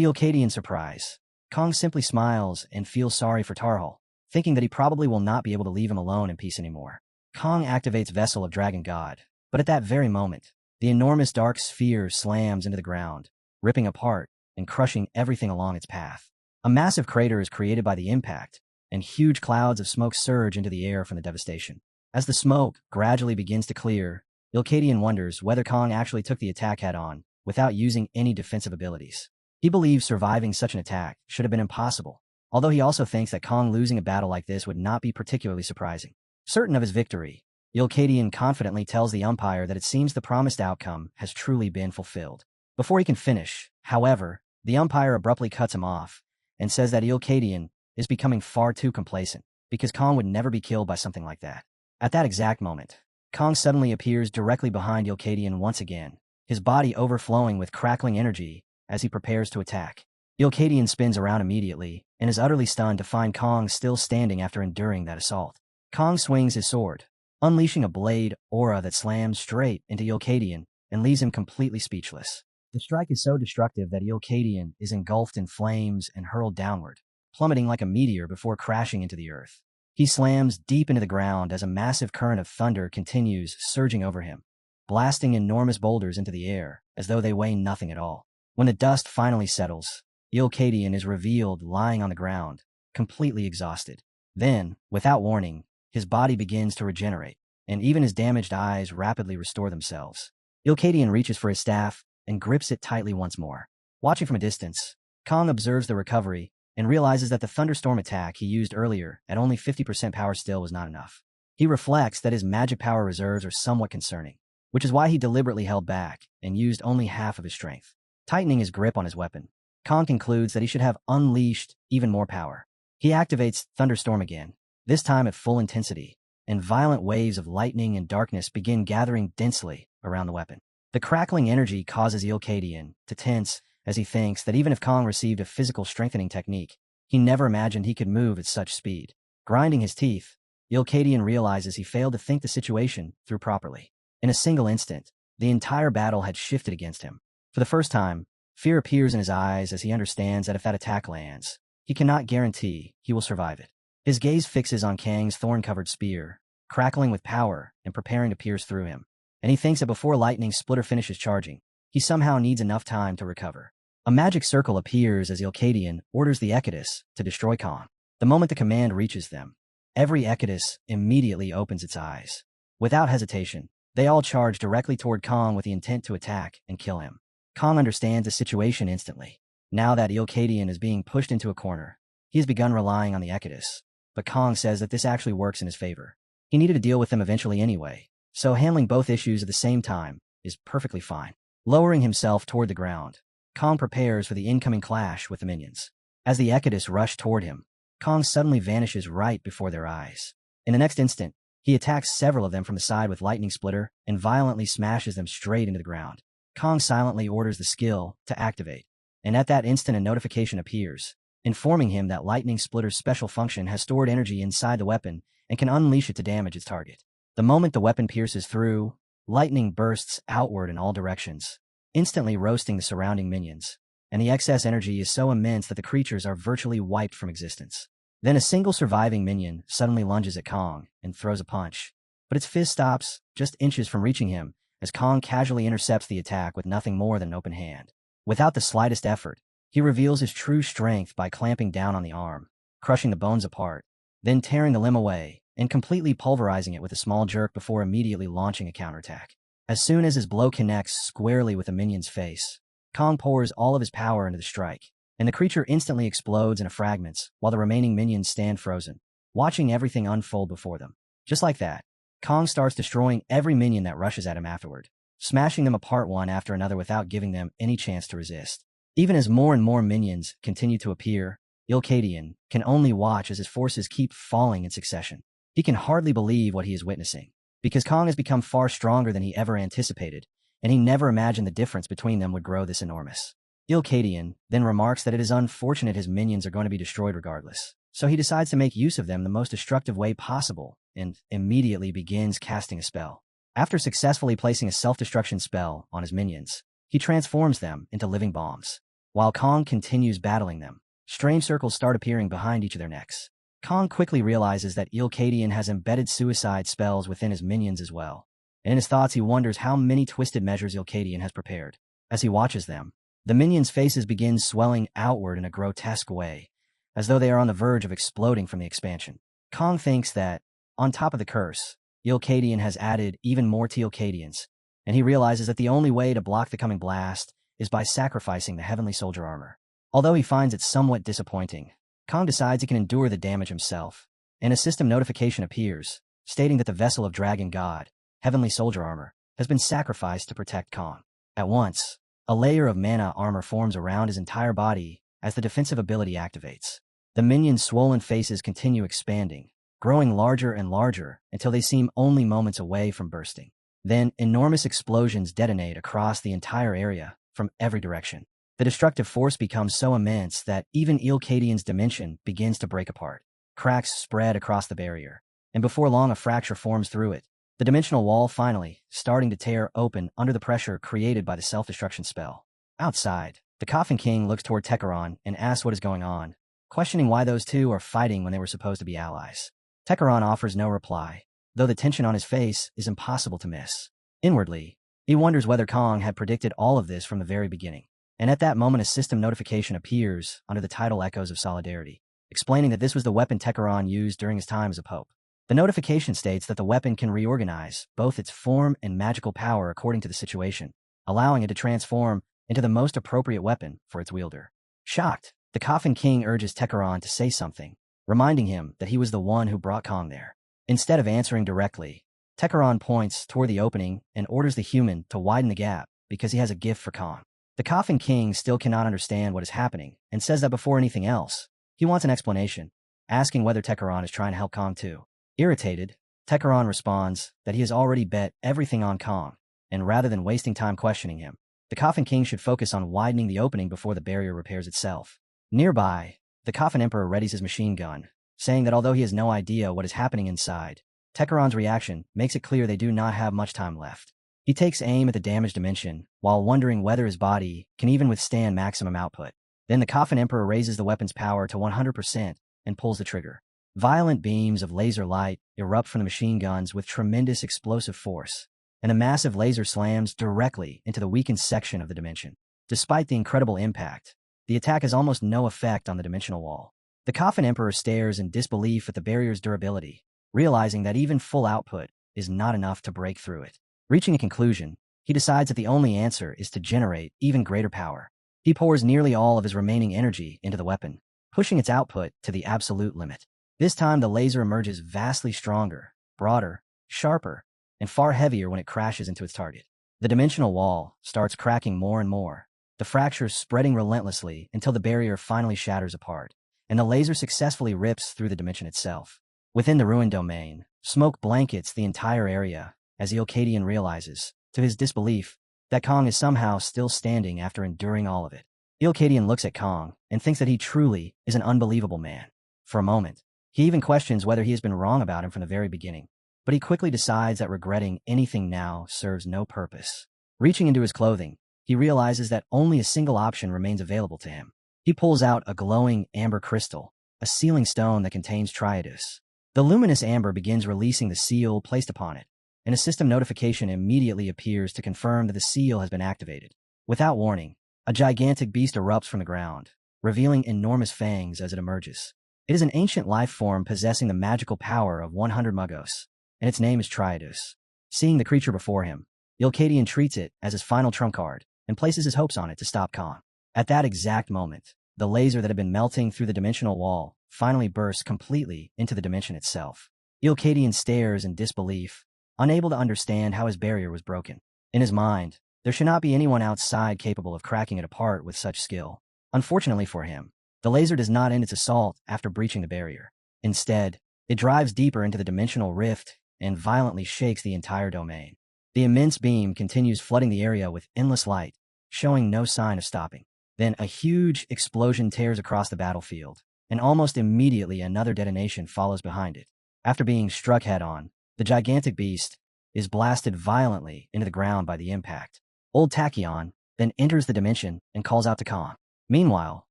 Ilkadian's surprise, Kong simply smiles and feels sorry for Tarhal, thinking that he probably will not be able to leave him alone in peace anymore. Kong activates Vessel of Dragon God, but at that very moment, the enormous dark sphere slams into the ground, ripping apart and crushing everything along its path. A massive crater is created by the impact, and huge clouds of smoke surge into the air from the devastation. As the smoke gradually begins to clear, Ilkadian wonders whether Kong actually took the attack head-on, without using any defensive abilities. He believes surviving such an attack should have been impossible, although he also thinks that Kong losing a battle like this would not be particularly surprising. Certain of his victory, Ilkadian confidently tells the umpire that it seems the promised outcome has truly been fulfilled. Before he can finish, however, the umpire abruptly cuts him off and says that Ilkadian is becoming far too complacent, because Kong would never be killed by something like that. At that exact moment, Kong suddenly appears directly behind Ilkadian once again, his body overflowing with crackling energy as he prepares to attack. Ilkadian spins around immediately and is utterly stunned to find Kong still standing after enduring that assault. Kong swings his sword, unleashing a blade aura that slams straight into Ilkadian and leaves him completely speechless. The strike is so destructive that Ilkadian is engulfed in flames and hurled downward, plummeting like a meteor before crashing into the earth. He slams deep into the ground as a massive current of thunder continues surging over him, blasting enormous boulders into the air as though they weigh nothing at all. When the dust finally settles, Ilkadian is revealed lying on the ground, completely exhausted. Then, without warning, his body begins to regenerate, and even his damaged eyes rapidly restore themselves. Ilkadian reaches for his staff and grips it tightly once more. Watching from a distance, Kong observes the recovery and realizes that the thunderstorm attack he used earlier at only 50% power still was not enough. He reflects that his magic power reserves are somewhat concerning. which is why he deliberately held back and used only half of his strength. Tightening his grip on his weapon, Kong concludes that he should have unleashed even more power. He activates Thunderstorm again, this time at full intensity, and violent waves of lightning and darkness begin gathering densely around the weapon. The crackling energy causes Ilkadian to tense as he thinks that even if Kong received a physical strengthening technique, he never imagined he could move at such speed. Grinding his teeth, Ilkadian realizes he failed to think the situation through properly. In a single instant, the entire battle had shifted against him. For the first time, fear appears in his eyes as he understands that if that attack lands, he cannot guarantee he will survive it. His gaze fixes on Kang's thorn-covered spear, crackling with power and preparing to pierce through him. And he thinks that before Lightning Splitter finishes charging, he somehow needs enough time to recover. A magic circle appears as Ilkadian orders the Ekidus to destroy Kong. The moment the command reaches them, every Ekidus immediately opens its eyes. Without hesitation, they all charge directly toward Kong with the intent to attack and kill him. Kong understands the situation instantly. Now that Ilkadian is being pushed into a corner, he has begun relying on the Ekidus. But Kong says that this actually works in his favor. He needed to deal with them eventually anyway, so handling both issues at the same time is perfectly fine. Lowering himself toward the ground, Kong prepares for the incoming clash with the minions. As the Ekidus rush toward him, Kong suddenly vanishes right before their eyes. In the next instant, he attacks several of them from the side with Lightning Splitter and violently smashes them straight into the ground. Kong silently orders the skill to activate, and at that instant a notification appears, informing him that Lightning Splitter's special function has stored energy inside the weapon and can unleash it to damage its target. The moment the weapon pierces through, lightning bursts outward in all directions, instantly roasting the surrounding minions, and the excess energy is so immense that the creatures are virtually wiped from existence. Then a single surviving minion suddenly lunges at Kong and throws a punch, but its fist stops just inches from reaching him as Kong casually intercepts the attack with nothing more than an open hand. Without the slightest effort, he reveals his true strength by clamping down on the arm, crushing the bones apart, then tearing the limb away and completely pulverizing it with a small jerk before immediately launching a counterattack. As soon as his blow connects squarely with the minion's face, Kong pours all of his power into the strike, and the creature instantly explodes into fragments while the remaining minions stand frozen, watching everything unfold before them. Just like that, Kong starts destroying every minion that rushes at him afterward, smashing them apart one after another without giving them any chance to resist. Even as more and more minions continue to appear, Ilkadian can only watch as his forces keep falling in succession. He can hardly believe what he is witnessing, because Kong has become far stronger than he ever anticipated, and he never imagined the difference between them would grow this enormous. Ilkadian then remarks that it is unfortunate his minions are going to be destroyed regardless, so he decides to make use of them the most destructive way possible and immediately begins casting a spell. After successfully placing a self-destruction spell on his minions, he transforms them into living bombs. While Kong continues battling them, strange circles start appearing behind each of their necks. Kong quickly realizes that Ilkadian has embedded suicide spells within his minions as well, and in his thoughts he wonders how many twisted measures Ilkadian has prepared. As he watches them, the minions' faces begin swelling outward in a grotesque way, as though they are on the verge of exploding from the expansion. Kong thinks that, on top of the curse, Ilkadian has added even more to Ilkadians, and he realizes that the only way to block the coming blast is by sacrificing the heavenly soldier armor. Although he finds it somewhat disappointing, Kong decides he can endure the damage himself, and a system notification appears, stating that the vessel of Dragon God, heavenly soldier armor, has been sacrificed to protect Kong. At once, a layer of mana armor forms around his entire body as the defensive ability activates. The minions' swollen faces continue expanding, growing larger and larger until they seem only moments away from bursting. Then, enormous explosions detonate across the entire area from every direction. The destructive force becomes so immense that even Ilkadian's dimension begins to break apart. Cracks spread across the barrier, and before long a fracture forms through it, the dimensional wall finally starting to tear open under the pressure created by the self-destruction spell. Outside, the Coffin King looks toward Tekaron and asks what is going on, questioning why those two are fighting when they were supposed to be allies. Tekaron offers no reply, though the tension on his face is impossible to miss. Inwardly, he wonders whether Kong had predicted all of this from the very beginning. And at that moment a system notification appears under the title Echoes of Solidarity, explaining that this was the weapon Tekaron used during his time as a pope. The notification states that the weapon can reorganize both its form and magical power according to the situation, allowing it to transform into the most appropriate weapon for its wielder. Shocked, the Coffin King urges Tekaron to say something, reminding him that he was the one who brought Kong there. Instead of answering directly, Tekaron points toward the opening and orders the human to widen the gap because he has a gift for Kong. The Coffin King still cannot understand what is happening and says that before anything else, he wants an explanation, asking whether Tekaron is trying to help Kong too. Irritated, Tekaron responds that he has already bet everything on Kong, and rather than wasting time questioning him, the Coffin King should focus on widening the opening before the barrier repairs itself. Nearby, the Coffin Emperor readies his machine gun, saying that although he has no idea what is happening inside, Tekaron's reaction makes it clear they do not have much time left. He takes aim at the damaged dimension, while wondering whether his body can even withstand maximum output. Then the Coffin Emperor raises the weapon's power to 100% and pulls the trigger. Violent beams of laser light erupt from the machine guns with tremendous explosive force, and a massive laser slams directly into the weakened section of the dimension. Despite the incredible impact, the attack has almost no effect on the dimensional wall. The Coffin Emperor stares in disbelief at the barrier's durability, realizing that even full output is not enough to break through it. Reaching a conclusion, he decides that the only answer is to generate even greater power. He pours nearly all of his remaining energy into the weapon, pushing its output to the absolute limit. This time the laser emerges vastly stronger, broader, sharper, and far heavier when it crashes into its target. The dimensional wall starts cracking more and more, the fractures spreading relentlessly until the barrier finally shatters apart, and the laser successfully rips through the dimension itself. Within the ruined domain, smoke blankets the entire area as the Ilkadian realizes, to his disbelief, that Kong is somehow still standing after enduring all of it. Ilkadian looks at Kong and thinks that he truly is an unbelievable man. For a moment, he even questions whether he has been wrong about him from the very beginning, but he quickly decides that regretting anything now serves no purpose. Reaching into his clothing, he realizes that only a single option remains available to him. He pulls out a glowing amber crystal, a sealing stone that contains Triadus. The luminous amber begins releasing the seal placed upon it, and a system notification immediately appears to confirm that the seal has been activated. Without warning, a gigantic beast erupts from the ground, revealing enormous fangs as it emerges. It is an ancient life form possessing the magical power of 100 Mugos, and its name is Triadus. Seeing the creature before him, Ilkadian treats it as his final trump card and places his hopes on it to stop Kong. At that exact moment, the laser that had been melting through the dimensional wall finally bursts completely into the dimension itself. Ilkadian stares in disbelief, unable to understand how his barrier was broken. In his mind, there should not be anyone outside capable of cracking it apart with such skill. Unfortunately for him, the laser does not end its assault after breaching the barrier. Instead, it drives deeper into the dimensional rift and violently shakes the entire domain. The immense beam continues flooding the area with endless light, showing no sign of stopping. Then a huge explosion tears across the battlefield, and almost immediately another detonation follows behind it. After being struck head-on, the gigantic beast is blasted violently into the ground by the impact. Old Tachyon then enters the dimension and calls out to Kong. Meanwhile,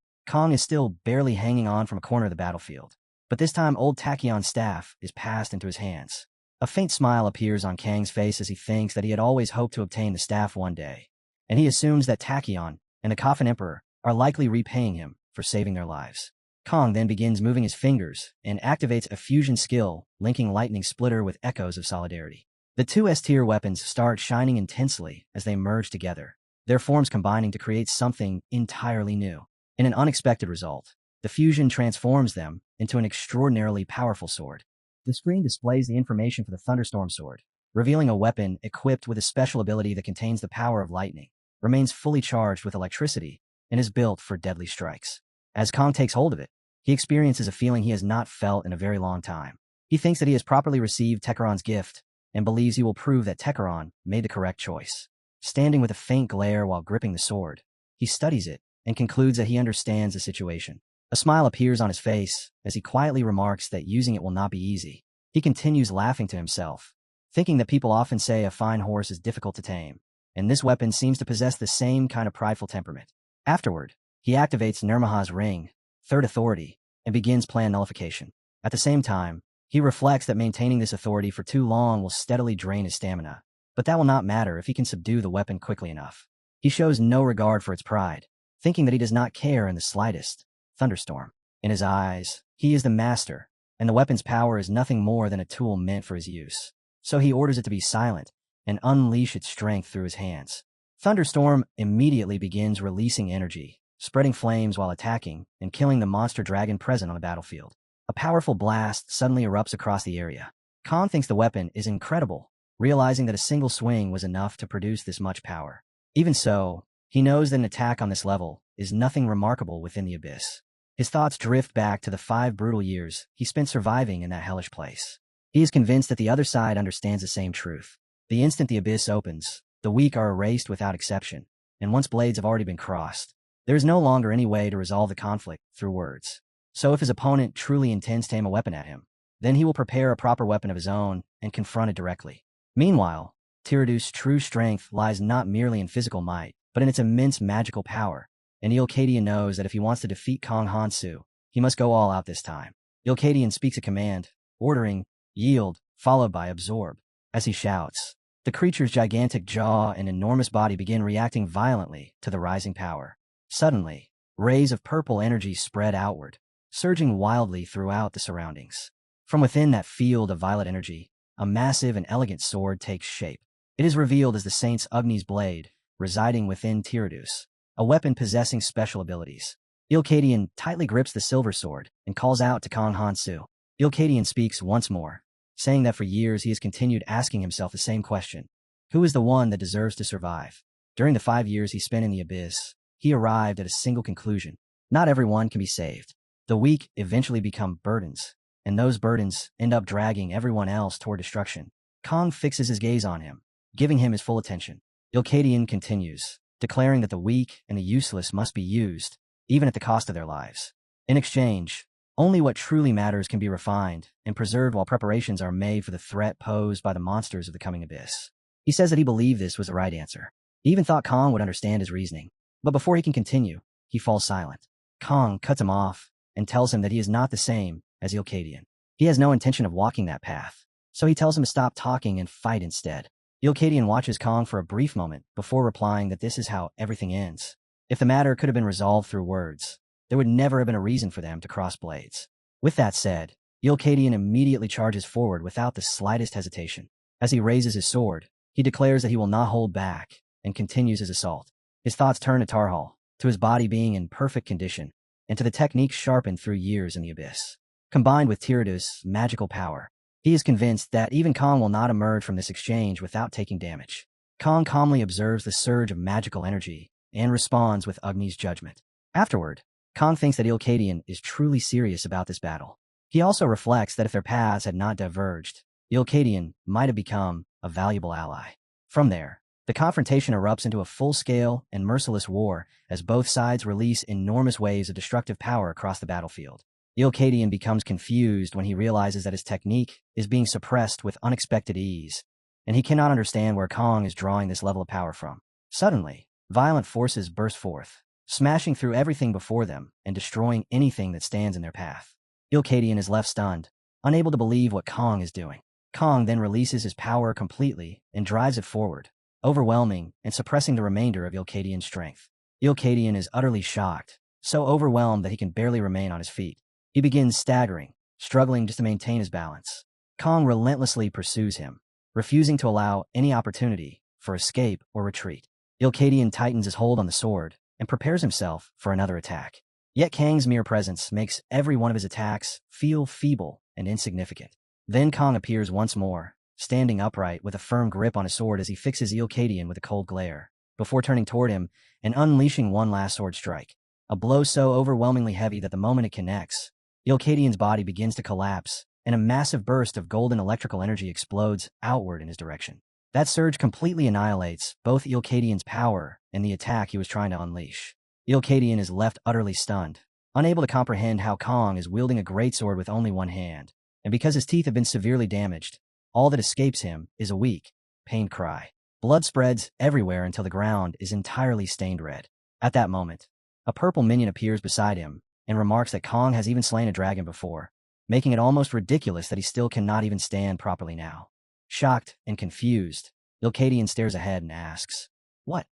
Kong is still barely hanging on from a corner of the battlefield, but this time Old Tachyon's staff is passed into his hands. A faint smile appears on Kang's face as he thinks that he had always hoped to obtain the staff one day, and he assumes that Tachyon and the Coffin Emperor are likely repaying him for saving their lives. Kong then begins moving his fingers and activates a fusion skill linking Lightning Splitter with echoes of solidarity. The two S-tier weapons start shining intensely as they merge together, their forms combining to create something entirely new. In an unexpected result, the fusion transforms them into an extraordinarily powerful sword. The screen displays the information for the Thunderstorm Sword, revealing a weapon equipped with a special ability that contains the power of lightning, remains fully charged with electricity, and is built for deadly strikes. As Kong takes hold of it, he experiences a feeling he has not felt in a very long time. He thinks that he has properly received Tekaron's gift and believes he will prove that Tekaron made the correct choice. Standing with a faint glare while gripping the sword, he studies it and concludes that he understands the situation. A smile appears on his face as he quietly remarks that using it will not be easy. He continues laughing to himself, thinking that people often say a fine horse is difficult to tame, and this weapon seems to possess the same kind of prideful temperament. Afterward, he activates Nirmaha's ring, Third Authority, and begins plan nullification. At the same time, he reflects that maintaining this authority for too long will steadily drain his stamina, but that will not matter if he can subdue the weapon quickly enough. He shows no regard for its pride, thinking that he does not care in the slightest. Thunderstorm. In his eyes, he is the master, and the weapon's power is nothing more than a tool meant for his use. So he orders it to be silent and unleash its strength through his hands. Thunderstorm immediately begins releasing energy, spreading flames while attacking and killing the monster dragon present on the battlefield. A powerful blast suddenly erupts across the area. Kong thinks the weapon is incredible realizing that a single swing was enough to produce this much power. Even so, he knows that an attack on this level is nothing remarkable within the abyss. His thoughts drift back to the 5 brutal years he spent surviving in that hellish place. He is convinced that the other side understands the same truth. The instant the abyss opens, the weak are erased without exception, and once blades have already been crossed, there is no longer any way to resolve the conflict through words. So if his opponent truly intends to aim a weapon at him, then he will prepare a proper weapon of his own and confront it directly. Meanwhile, Tiradu's true strength lies not merely in physical might, but in its immense magical power, and Ilkadian knows that if he wants to defeat Kong Hansu, he must go all out this time. Ilkadian speaks a command, ordering, "Yield," followed by "Absorb." As he shouts, the creature's gigantic jaw and enormous body begin reacting violently to the rising power. Suddenly, rays of purple energy spread outward, surging wildly throughout the surroundings. From within that field of violet energy, a massive and elegant sword takes shape. It is revealed as the Saint's Agni's blade, residing within Tiradus, a weapon possessing special abilities. Ilkadian tightly grips the silver sword and calls out to Kong Hansu. Ilkadian speaks once more, saying that for years he has continued asking himself the same question: who is the one that deserves to survive? During the 5 years he spent in the abyss, he arrived at a single conclusion: not everyone can be saved. The weak eventually become burdens, and those burdens end up dragging everyone else toward destruction. Kong fixes his gaze on him, giving him his full attention. Ilkadian continues, declaring that the weak and the useless must be used, even at the cost of their lives. In exchange, only what truly matters can be refined and preserved while preparations are made for the threat posed by the monsters of the coming abyss. He says that he believed this was the right answer. He even thought Kong would understand his reasoning. But before he can continue, he falls silent. Kong cuts him off and tells him that he is not the same as Ilkadian. He has no intention of walking that path, so he tells him to stop talking and fight instead. Ilkadian watches Kong for a brief moment before replying that this is how everything ends. If the matter could have been resolved through words, there would never have been a reason for them to cross blades. With that said, Ilkadian immediately charges forward without the slightest hesitation. As he raises his sword, he declares that he will not hold back and continues his assault. His thoughts turn to Tarhal, to his body being in perfect condition, and to the techniques sharpened through years in the abyss. Combined with Tiradu's magical power, he is convinced that even Kong will not emerge from this exchange without taking damage. Kong calmly observes the surge of magical energy and responds with Agni's judgment. Afterward, Kong thinks that Ilkadian is truly serious about this battle. He also reflects that if their paths had not diverged, Ilkadian might have become a valuable ally. From there, the confrontation erupts into a full-scale and merciless war as both sides release enormous waves of destructive power across the battlefield. Ilkadian becomes confused when he realizes that his technique is being suppressed with unexpected ease, and he cannot understand where Kong is drawing this level of power from. Suddenly, violent forces burst forth, smashing through everything before them and destroying anything that stands in their path. Ilkadian is left stunned, unable to believe what Kong is doing. Kong then releases his power completely and drives it forward, overwhelming and suppressing the remainder of Ilkadian's strength. Ilkadian is utterly shocked, so overwhelmed that he can barely remain on his feet. He begins staggering, struggling just to maintain his balance. Kong relentlessly pursues him, refusing to allow any opportunity for escape or retreat. Ilkadian tightens his hold on the sword and prepares himself for another attack. Yet Kang's mere presence makes every one of his attacks feel feeble and insignificant. Then Kong appears once more, standing upright with a firm grip on his sword as he fixes Ilkadian with a cold glare, before turning toward him and unleashing one last sword strike. A blow so overwhelmingly heavy that the moment it connects, Ilkadian's body begins to collapse, and a massive burst of golden electrical energy explodes outward in his direction. That surge completely annihilates both Ilkadian's power and the attack he was trying to unleash. Ilkadian is left utterly stunned, unable to comprehend how Kong is wielding a greatsword with only one hand, and because his teeth have been severely damaged, all that escapes him is a weak, pained cry. Blood spreads everywhere until the ground is entirely stained red. At that moment, a purple minion appears beside him and remarks that Kong has even slain a dragon before, making it almost ridiculous that he still cannot even stand properly now. Shocked and confused, Ilkadian stares ahead and asks, What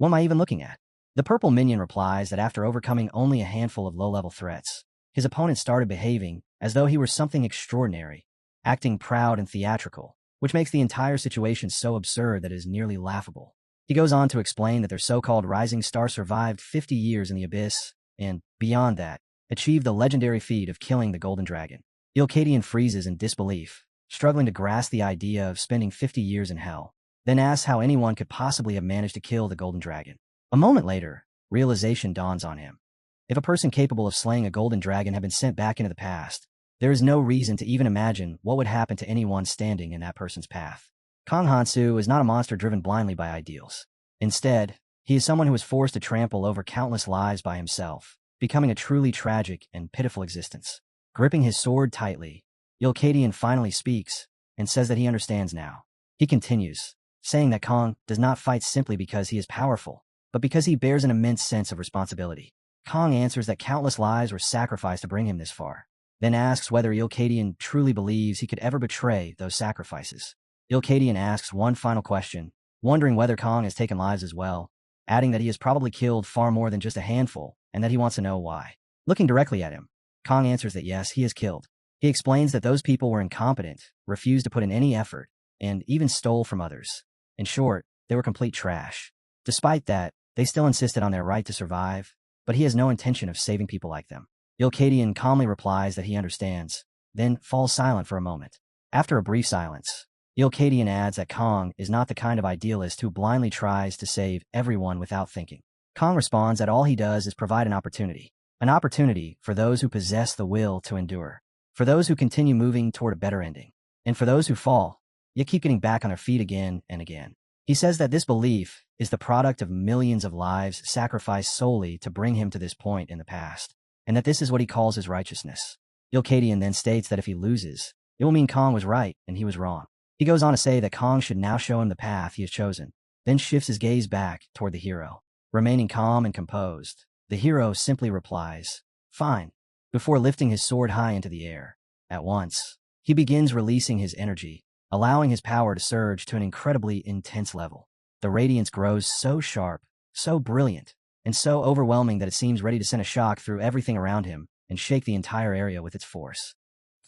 am I even looking at?" The purple minion replies that after overcoming only a handful of low-level threats, his opponent started behaving as though he were something extraordinary, acting proud and theatrical, which makes the entire situation so absurd that it is nearly laughable. He goes on to explain that their so-called rising star survived 50 years in the abyss and, beyond that, achieved the legendary feat of killing the golden dragon. Ilkadian freezes in disbelief, struggling to grasp the idea of spending 50 years in hell, then asks how anyone could possibly have managed to kill the golden dragon. A moment later, realization dawns on him. If a person capable of slaying a golden dragon had been sent back into the past, there is no reason to even imagine what would happen to anyone standing in that person's path. Kong Hansu is not a monster driven blindly by ideals. Instead, he is someone who was forced to trample over countless lives by himself, becoming a truly tragic and pitiful existence. Gripping his sword tightly, Yulkadian finally speaks and says that he understands now. He continues, saying that Kong does not fight simply because he is powerful, but because he bears an immense sense of responsibility. Kong answers that countless lives were sacrificed to bring him this far, then asks whether Yulkadian truly believes he could ever betray those sacrifices. Yulkadian asks one final question, wondering whether Kong has taken lives as well, adding that he has probably killed far more than just a handful and that he wants to know why. Looking directly at him, Kong answers that yes, he has killed. He explains that those people were incompetent, refused to put in any effort, and even stole from others. In short, they were complete trash. Despite that, they still insisted on their right to survive, but he has no intention of saving people like them. Yulkadian calmly replies that he understands, then falls silent for a moment. After a brief silence, Yulkadian adds that Kong is not the kind of idealist who blindly tries to save everyone without thinking. Kong responds that all he does is provide an opportunity for those who possess the will to endure, for those who continue moving toward a better ending, and for those who fall, yet keep getting back on their feet again and again. He says that this belief is the product of millions of lives sacrificed solely to bring him to this point in the past, and that this is what he calls his righteousness. Yulkadian then states that if he loses, it will mean Kong was right and he was wrong. He goes on to say that Kong should now show him the path he has chosen, then shifts his gaze back toward the hero. Remaining calm and composed, the hero simply replies, "Fine," before lifting his sword high into the air. At once, he begins releasing his energy, allowing his power to surge to an incredibly intense level. The radiance grows so sharp, so brilliant, and so overwhelming that it seems ready to send a shock through everything around him and shake the entire area with its force.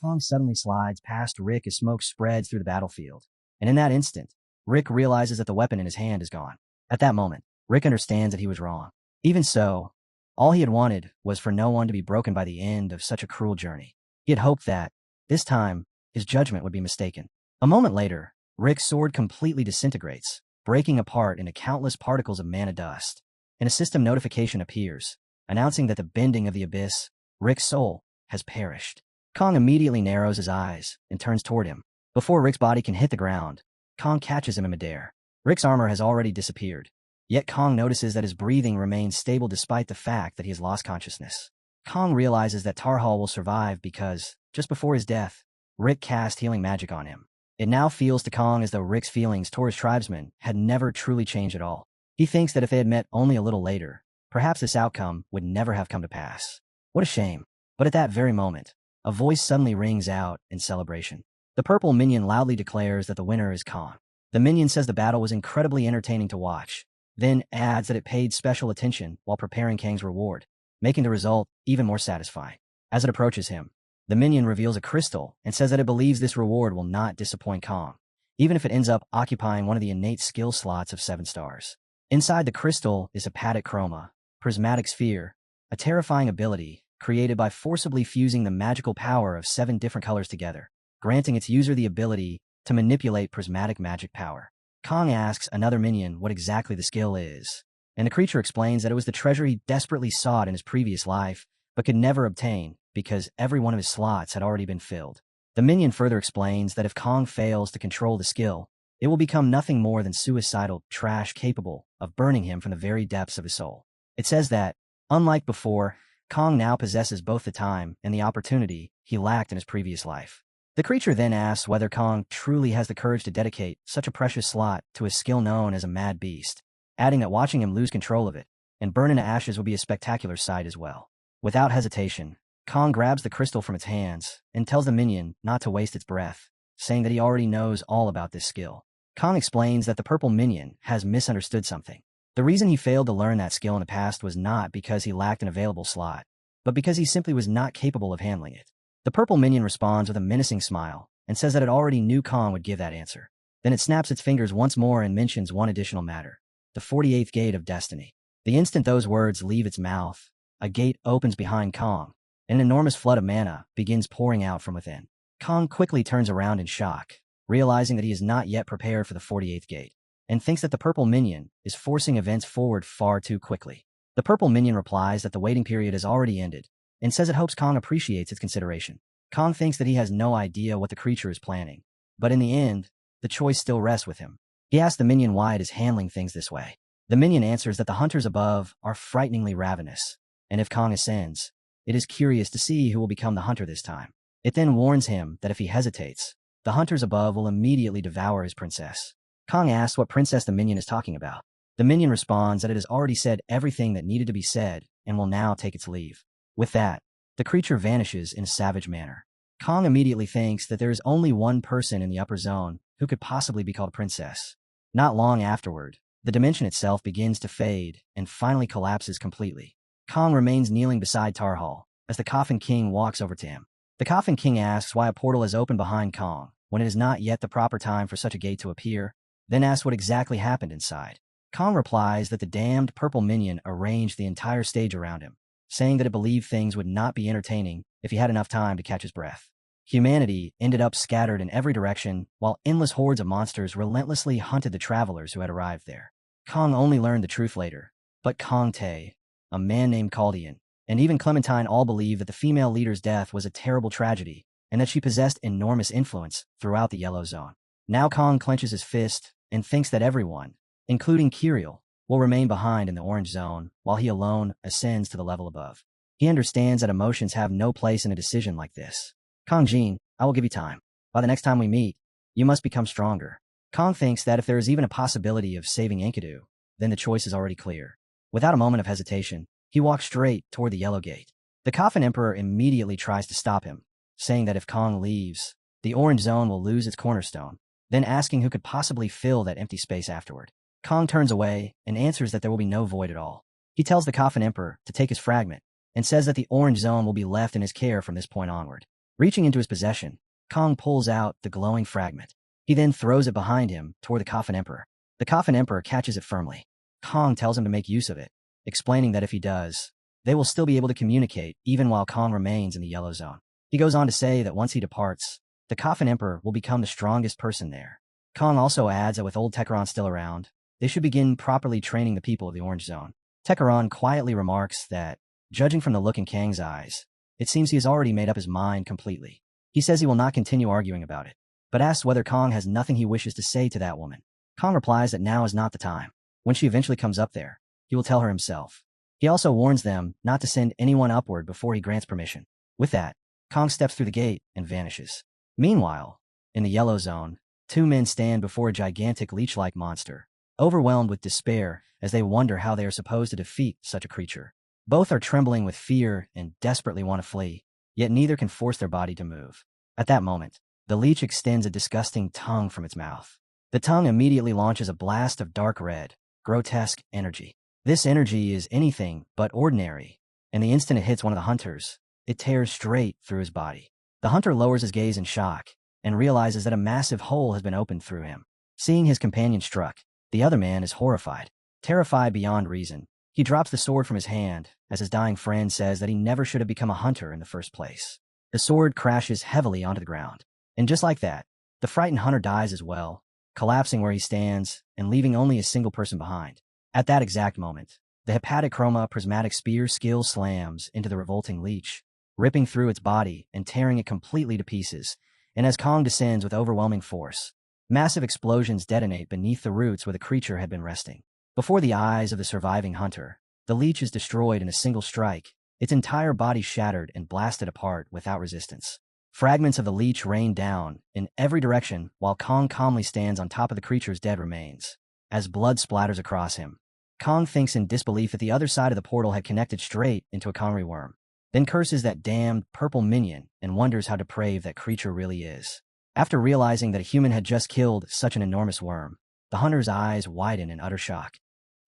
Kong suddenly slides past Rick as smoke spreads through the battlefield, and in that instant, Rick realizes that the weapon in his hand is gone. At that moment, Rick understands that he was wrong. Even so, all he had wanted was for no one to be broken by the end of such a cruel journey. He had hoped that, this time, his judgment would be mistaken. A moment later, Rick's sword completely disintegrates, breaking apart into countless particles of mana dust, and a system notification appears, announcing that the bending of the abyss, Rick's soul, has perished. Kong immediately narrows his eyes and turns toward him. Before Rick's body can hit the ground, Kong catches him in midair. Rick's armor has already disappeared, yet Kong notices that his breathing remains stable despite the fact that he has lost consciousness. Kong realizes that Tarhal will survive because, just before his death, Rick cast healing magic on him. It now feels to Kong as though Rick's feelings toward his tribesmen had never truly changed at all. He thinks that if they had met only a little later, perhaps this outcome would never have come to pass. What a shame. But at that very moment, a voice suddenly rings out in celebration. The purple minion loudly declares that the winner is Kong. The minion says the battle was incredibly entertaining to watch, then adds that it paid special attention while preparing Kang's reward, making the result even more satisfying. As it approaches him, the minion reveals a crystal and says that it believes this reward will not disappoint Kong, even if it ends up occupying one of the innate skill slots of 7 stars. Inside the crystal is Hepatic Chroma, Prismatic Sphere, a terrifying ability created by forcibly fusing the magical power of 7 different colors together, granting its user the ability to manipulate prismatic magic power. Kong asks another minion what exactly the skill is, and the creature explains that it was the treasure he desperately sought in his previous life, but could never obtain because every one of his slots had already been filled. The minion further explains that if Kong fails to control the skill, it will become nothing more than suicidal trash capable of burning him from the very depths of his soul. It says that, unlike before, Kong now possesses both the time and the opportunity he lacked in his previous life. The creature then asks whether Kong truly has the courage to dedicate such a precious slot to a skill known as a mad beast, adding that watching him lose control of it and burn into ashes would be a spectacular sight as well. Without hesitation, Kong grabs the crystal from its hands and tells the minion not to waste its breath, saying that he already knows all about this skill. Kong explains that the purple minion has misunderstood something. The reason he failed to learn that skill in the past was not because he lacked an available slot, but because he simply was not capable of handling it. The purple minion responds with a menacing smile and says that it already knew Kong would give that answer. Then it snaps its fingers once more and mentions one additional matter: the 48th gate of destiny. The instant those words leave its mouth, a gate opens behind Kong, and an enormous flood of mana begins pouring out from within. Kong quickly turns around in shock, realizing that he is not yet prepared for the 48th gate, and thinks that the purple minion is forcing events forward far too quickly. The purple minion replies that the waiting period has already ended, and says it hopes Kong appreciates its consideration. Kong thinks that he has no idea what the creature is planning, but in the end, the choice still rests with him. He asks the minion why it is handling things this way. The minion answers that the hunters above are frighteningly ravenous, and if Kong ascends, it is curious to see who will become the hunter this time. It then warns him that if he hesitates, the hunters above will immediately devour his princess. Kong asks what princess the minion is talking about. The minion responds that it has already said everything that needed to be said and will now take its leave. With that, the creature vanishes in a savage manner. Kong immediately thinks that there is only one person in the upper zone who could possibly be called princess. Not long afterward, the dimension itself begins to fade and finally collapses completely. Kong remains kneeling beside Tarhal as the Coffin King walks over to him. The Coffin King asks why a portal is open behind Kong when it is not yet the proper time for such a gate to appear, then asks what exactly happened inside. Kong replies that the damned purple minion arranged the entire stage around him, saying that it believed things would not be entertaining if he had enough time to catch his breath. Humanity ended up scattered in every direction, while endless hordes of monsters relentlessly hunted the travelers who had arrived there. Kong only learned the truth later, but Kong Tae, a man named Caldean, and even Clementine all believed that the female leader's death was a terrible tragedy, and that she possessed enormous influence throughout the Yellow Zone. Now Kong clenches his fist and thinks that everyone, including Kirill, will remain behind in the Orange Zone while he alone ascends to the level above. He understands that emotions have no place in a decision like this. Kong Jin, I will give you time. By the next time we meet, you must become stronger. Kong thinks that if there is even a possibility of saving Enkidu, then the choice is already clear. Without a moment of hesitation, he walks straight toward the Yellow Gate. The Coffin Emperor immediately tries to stop him, saying that if Kong leaves, the Orange Zone will lose its cornerstone, then asking who could possibly fill that empty space afterward. Kong turns away and answers that there will be no void at all. He tells the Coffin Emperor to take his fragment and says that the Orange Zone will be left in his care from this point onward. Reaching into his possession, Kong pulls out the glowing fragment. He then throws it behind him toward the Coffin Emperor. The Coffin Emperor catches it firmly. Kong tells him to make use of it, explaining that if he does, they will still be able to communicate even while Kong remains in the Yellow Zone. He goes on to say that once he departs, the Coffin Emperor will become the strongest person there. Kong also adds that with old Techeron still around, they should begin properly training the people of the Orange Zone. Techeron quietly remarks that, judging from the look in Kang's eyes, it seems he has already made up his mind completely. He says he will not continue arguing about it, but asks whether Kong has nothing he wishes to say to that woman. Kong replies that now is not the time. When she eventually comes up there, he will tell her himself. He also warns them not to send anyone upward before he grants permission. With that, Kong steps through the gate and vanishes. Meanwhile, in the Yellow Zone, two men stand before a gigantic leech-like monster, overwhelmed with despair as they wonder how they are supposed to defeat such a creature. Both are trembling with fear and desperately want to flee, yet neither can force their body to move. At that moment, the leech extends a disgusting tongue from its mouth. The tongue immediately launches a blast of dark red, grotesque energy. This energy is anything but ordinary, and the instant it hits one of the hunters, it tears straight through his body. The hunter lowers his gaze in shock and realizes that a massive hole has been opened through him. Seeing his companion struck, the other man is horrified. Terrified beyond reason, he drops the sword from his hand as his dying friend says that he never should have become a hunter in the first place. The sword crashes heavily onto the ground, and just like that, the frightened hunter dies as well, collapsing where he stands and leaving only a single person behind. At that exact moment, the hepatic chroma prismatic spear skill slams into the revolting leech, ripping through its body and tearing it completely to pieces, and as Kong descends with overwhelming force, massive explosions detonate beneath the roots where the creature had been resting. Before the eyes of the surviving hunter, the leech is destroyed in a single strike, its entire body shattered and blasted apart without resistance. Fragments of the leech rain down in every direction while Kong calmly stands on top of the creature's dead remains. As blood splatters across him, Kong thinks in disbelief that the other side of the portal had connected straight into a Conry worm, then curses that damned purple minion and wonders how depraved that creature really is. After realizing that a human had just killed such an enormous worm, the hunter's eyes widen in utter shock.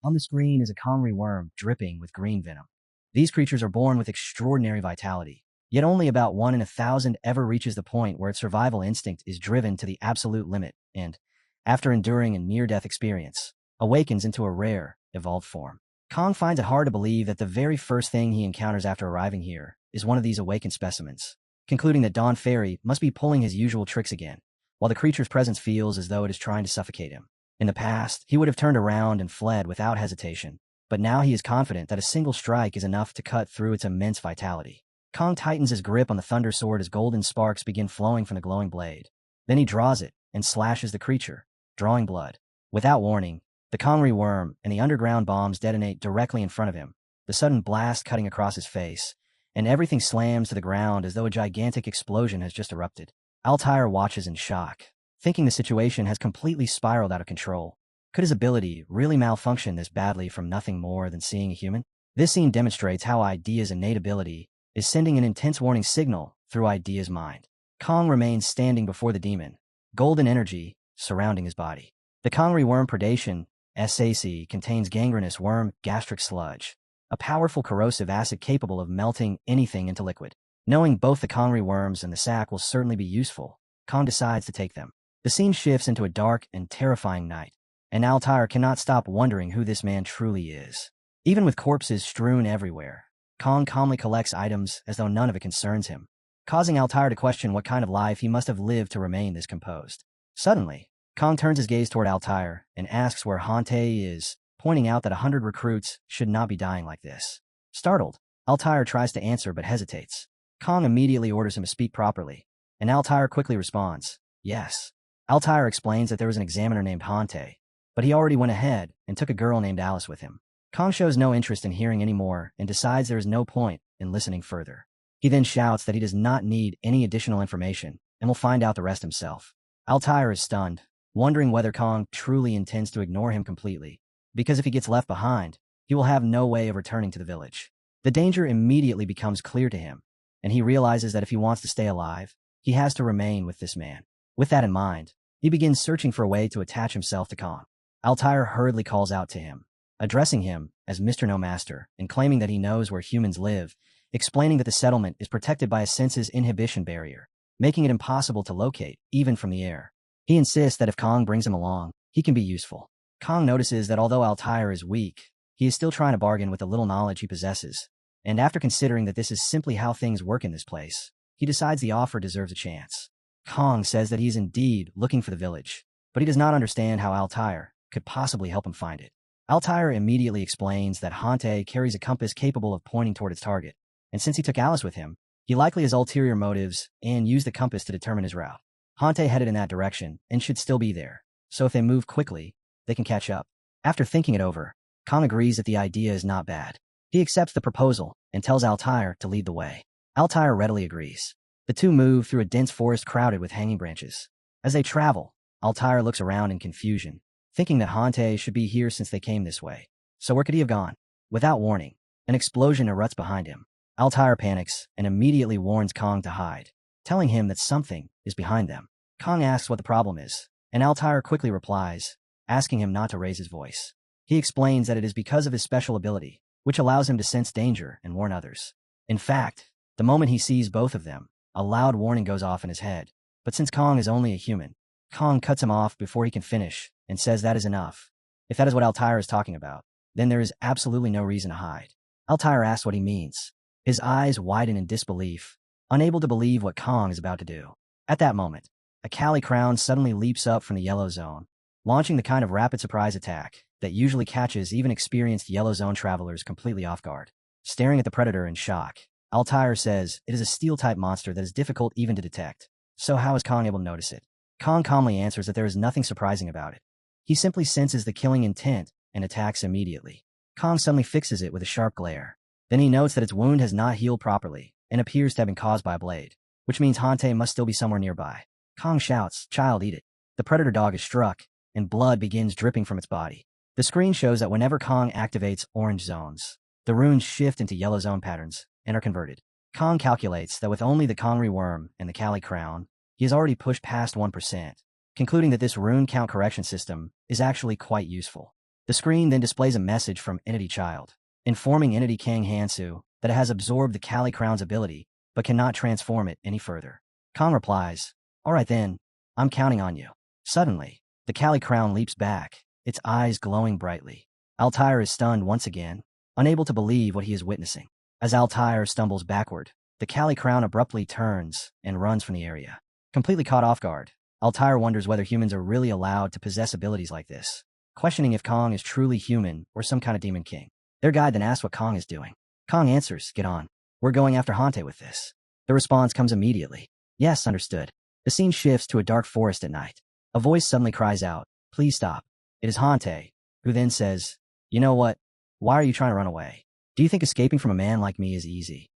On the screen is a Conry worm dripping with green venom. These creatures are born with extraordinary vitality, yet only about 1 in 1,000 ever reaches the point where its survival instinct is driven to the absolute limit and, after enduring a near-death experience, awakens into a rare, evolved form. Kong finds it hard to believe that the very first thing he encounters after arriving here is one of these awakened specimens. concluding that Dawn Fairy must be pulling his usual tricks again, while the creature's presence feels as though it is trying to suffocate him. In the past, he would have turned around and fled without hesitation, but now he is confident that a single strike is enough to cut through its immense vitality. Kong tightens his grip on the thunder sword as golden sparks begin flowing from the glowing blade. Then he draws it and slashes the creature, drawing blood. Without warning, the Kongri worm and the underground bombs detonate directly in front of him, the sudden blast cutting across his face, and everything slams to the ground as though a gigantic explosion has just erupted. Altair watches in shock, thinking the situation has completely spiraled out of control. Could his ability really malfunction this badly from nothing more than seeing a human? This scene demonstrates how Idea's innate ability is sending an intense warning signal through Idea's mind. Kong remains standing before the demon, golden energy surrounding his body. The Kongri worm predation, SAC, contains gangrenous worm gastric sludge, a powerful corrosive acid capable of melting anything into liquid. Knowing both the Kongri worms and the sac will certainly be useful, Kong decides to take them. The scene shifts into a dark and terrifying night, and Altair cannot stop wondering who this man truly is. Even with corpses strewn everywhere, Kong calmly collects items as though none of it concerns him, causing Altair to question what kind of life he must have lived to remain this composed. Suddenly, Kong turns his gaze toward Altair and asks where Hante is, pointing out that 100 recruits should not be dying like this. Startled, Altair tries to answer but hesitates. Kong immediately orders him to speak properly, and Altair quickly responds, yes. Altair explains that there was an examiner named Hante, but he already went ahead and took a girl named Alice with him. Kong shows no interest in hearing any more and decides there is no point in listening further. He then shouts that he does not need any additional information and will find out the rest himself. Altair is stunned, wondering whether Kong truly intends to ignore him completely, because if he gets left behind, he will have no way of returning to the village. The danger immediately becomes clear to him, and he realizes that if he wants to stay alive, he has to remain with this man. With that in mind, he begins searching for a way to attach himself to Kong. Altair hurriedly calls out to him, addressing him as Mr. No Master and claiming that he knows where humans live, explaining that the settlement is protected by a senses inhibition barrier, making it impossible to locate, even from the air. He insists that if Kong brings him along, he can be useful. Kong notices that although Altair is weak, he is still trying to bargain with the little knowledge he possesses, and after considering that this is simply how things work in this place, he decides the offer deserves a chance. Kong says that he is indeed looking for the village, but he does not understand how Altair could possibly help him find it. Altair immediately explains that Hante carries a compass capable of pointing toward its target, and since he took Alice with him, he likely has ulterior motives and used the compass to determine his route. Hante headed in that direction and should still be there, so if they move quickly, they can catch up. After thinking it over, Kong agrees that the idea is not bad. He accepts the proposal and tells Altair to lead the way. Altair readily agrees. The two move through a dense forest crowded with hanging branches. As they travel, Altair looks around in confusion, thinking that Hante should be here since they came this way. So where could he have gone? Without warning, an explosion erupts behind him. Altair panics and immediately warns Kong to hide, telling him that something is behind them. Kong asks what the problem is, and Altair quickly replies, asking him not to raise his voice. He explains that it is because of his special ability, which allows him to sense danger and warn others. In fact, the moment he sees both of them, a loud warning goes off in his head. But since Kong is only a human, Kong cuts him off before he can finish and says that is enough. If that is what Altair is talking about, then there is absolutely no reason to hide. Altair asks what he means. His eyes widen in disbelief, unable to believe what Kong is about to do. At that moment, a Kali crown suddenly leaps up from the yellow zone, launching the kind of rapid surprise attack that usually catches even experienced yellow zone travelers completely off guard. Staring at the predator in shock, Altair says it is a steel-type monster that is difficult even to detect. So how is Kong able to notice it? Kong calmly answers that there is nothing surprising about it. He simply senses the killing intent and attacks immediately. Kong suddenly fixes it with a sharp glare. Then he notes that its wound has not healed properly and appears to have been caused by a blade, which means Hante must still be somewhere nearby. Kong shouts, "Child, eat it." The predator dog is struck, and blood begins dripping from its body. The screen shows that whenever Kong activates orange zones, the runes shift into yellow zone patterns and are converted. Kong calculates that with only the Kongri worm and the Kali crown, he has already pushed past 1%, concluding that this rune count correction system is actually quite useful. The screen then displays a message from Entity Child, informing Entity Kang Hansu that it has absorbed the Kali crown's ability, but cannot transform it any further. Kong replies, "All right then, I'm counting on you." Suddenly, the Kali crown leaps back, its eyes glowing brightly. Altair is stunned once again, unable to believe what he is witnessing. As Altair stumbles backward, the Kali crown abruptly turns and runs from the area. Completely caught off guard, Altair wonders whether humans are really allowed to possess abilities like this, questioning if Kong is truly human or some kind of demon king. Their guide then asks what Kong is doing. Kong answers, "Get on. We're going after Hante with this." The response comes immediately. "Yes, understood." The scene shifts to a dark forest at night. A voice suddenly cries out, "Please stop." It is Hante, who then says, "You know what? Why are you trying to run away? Do you think escaping from a man like me is easy?"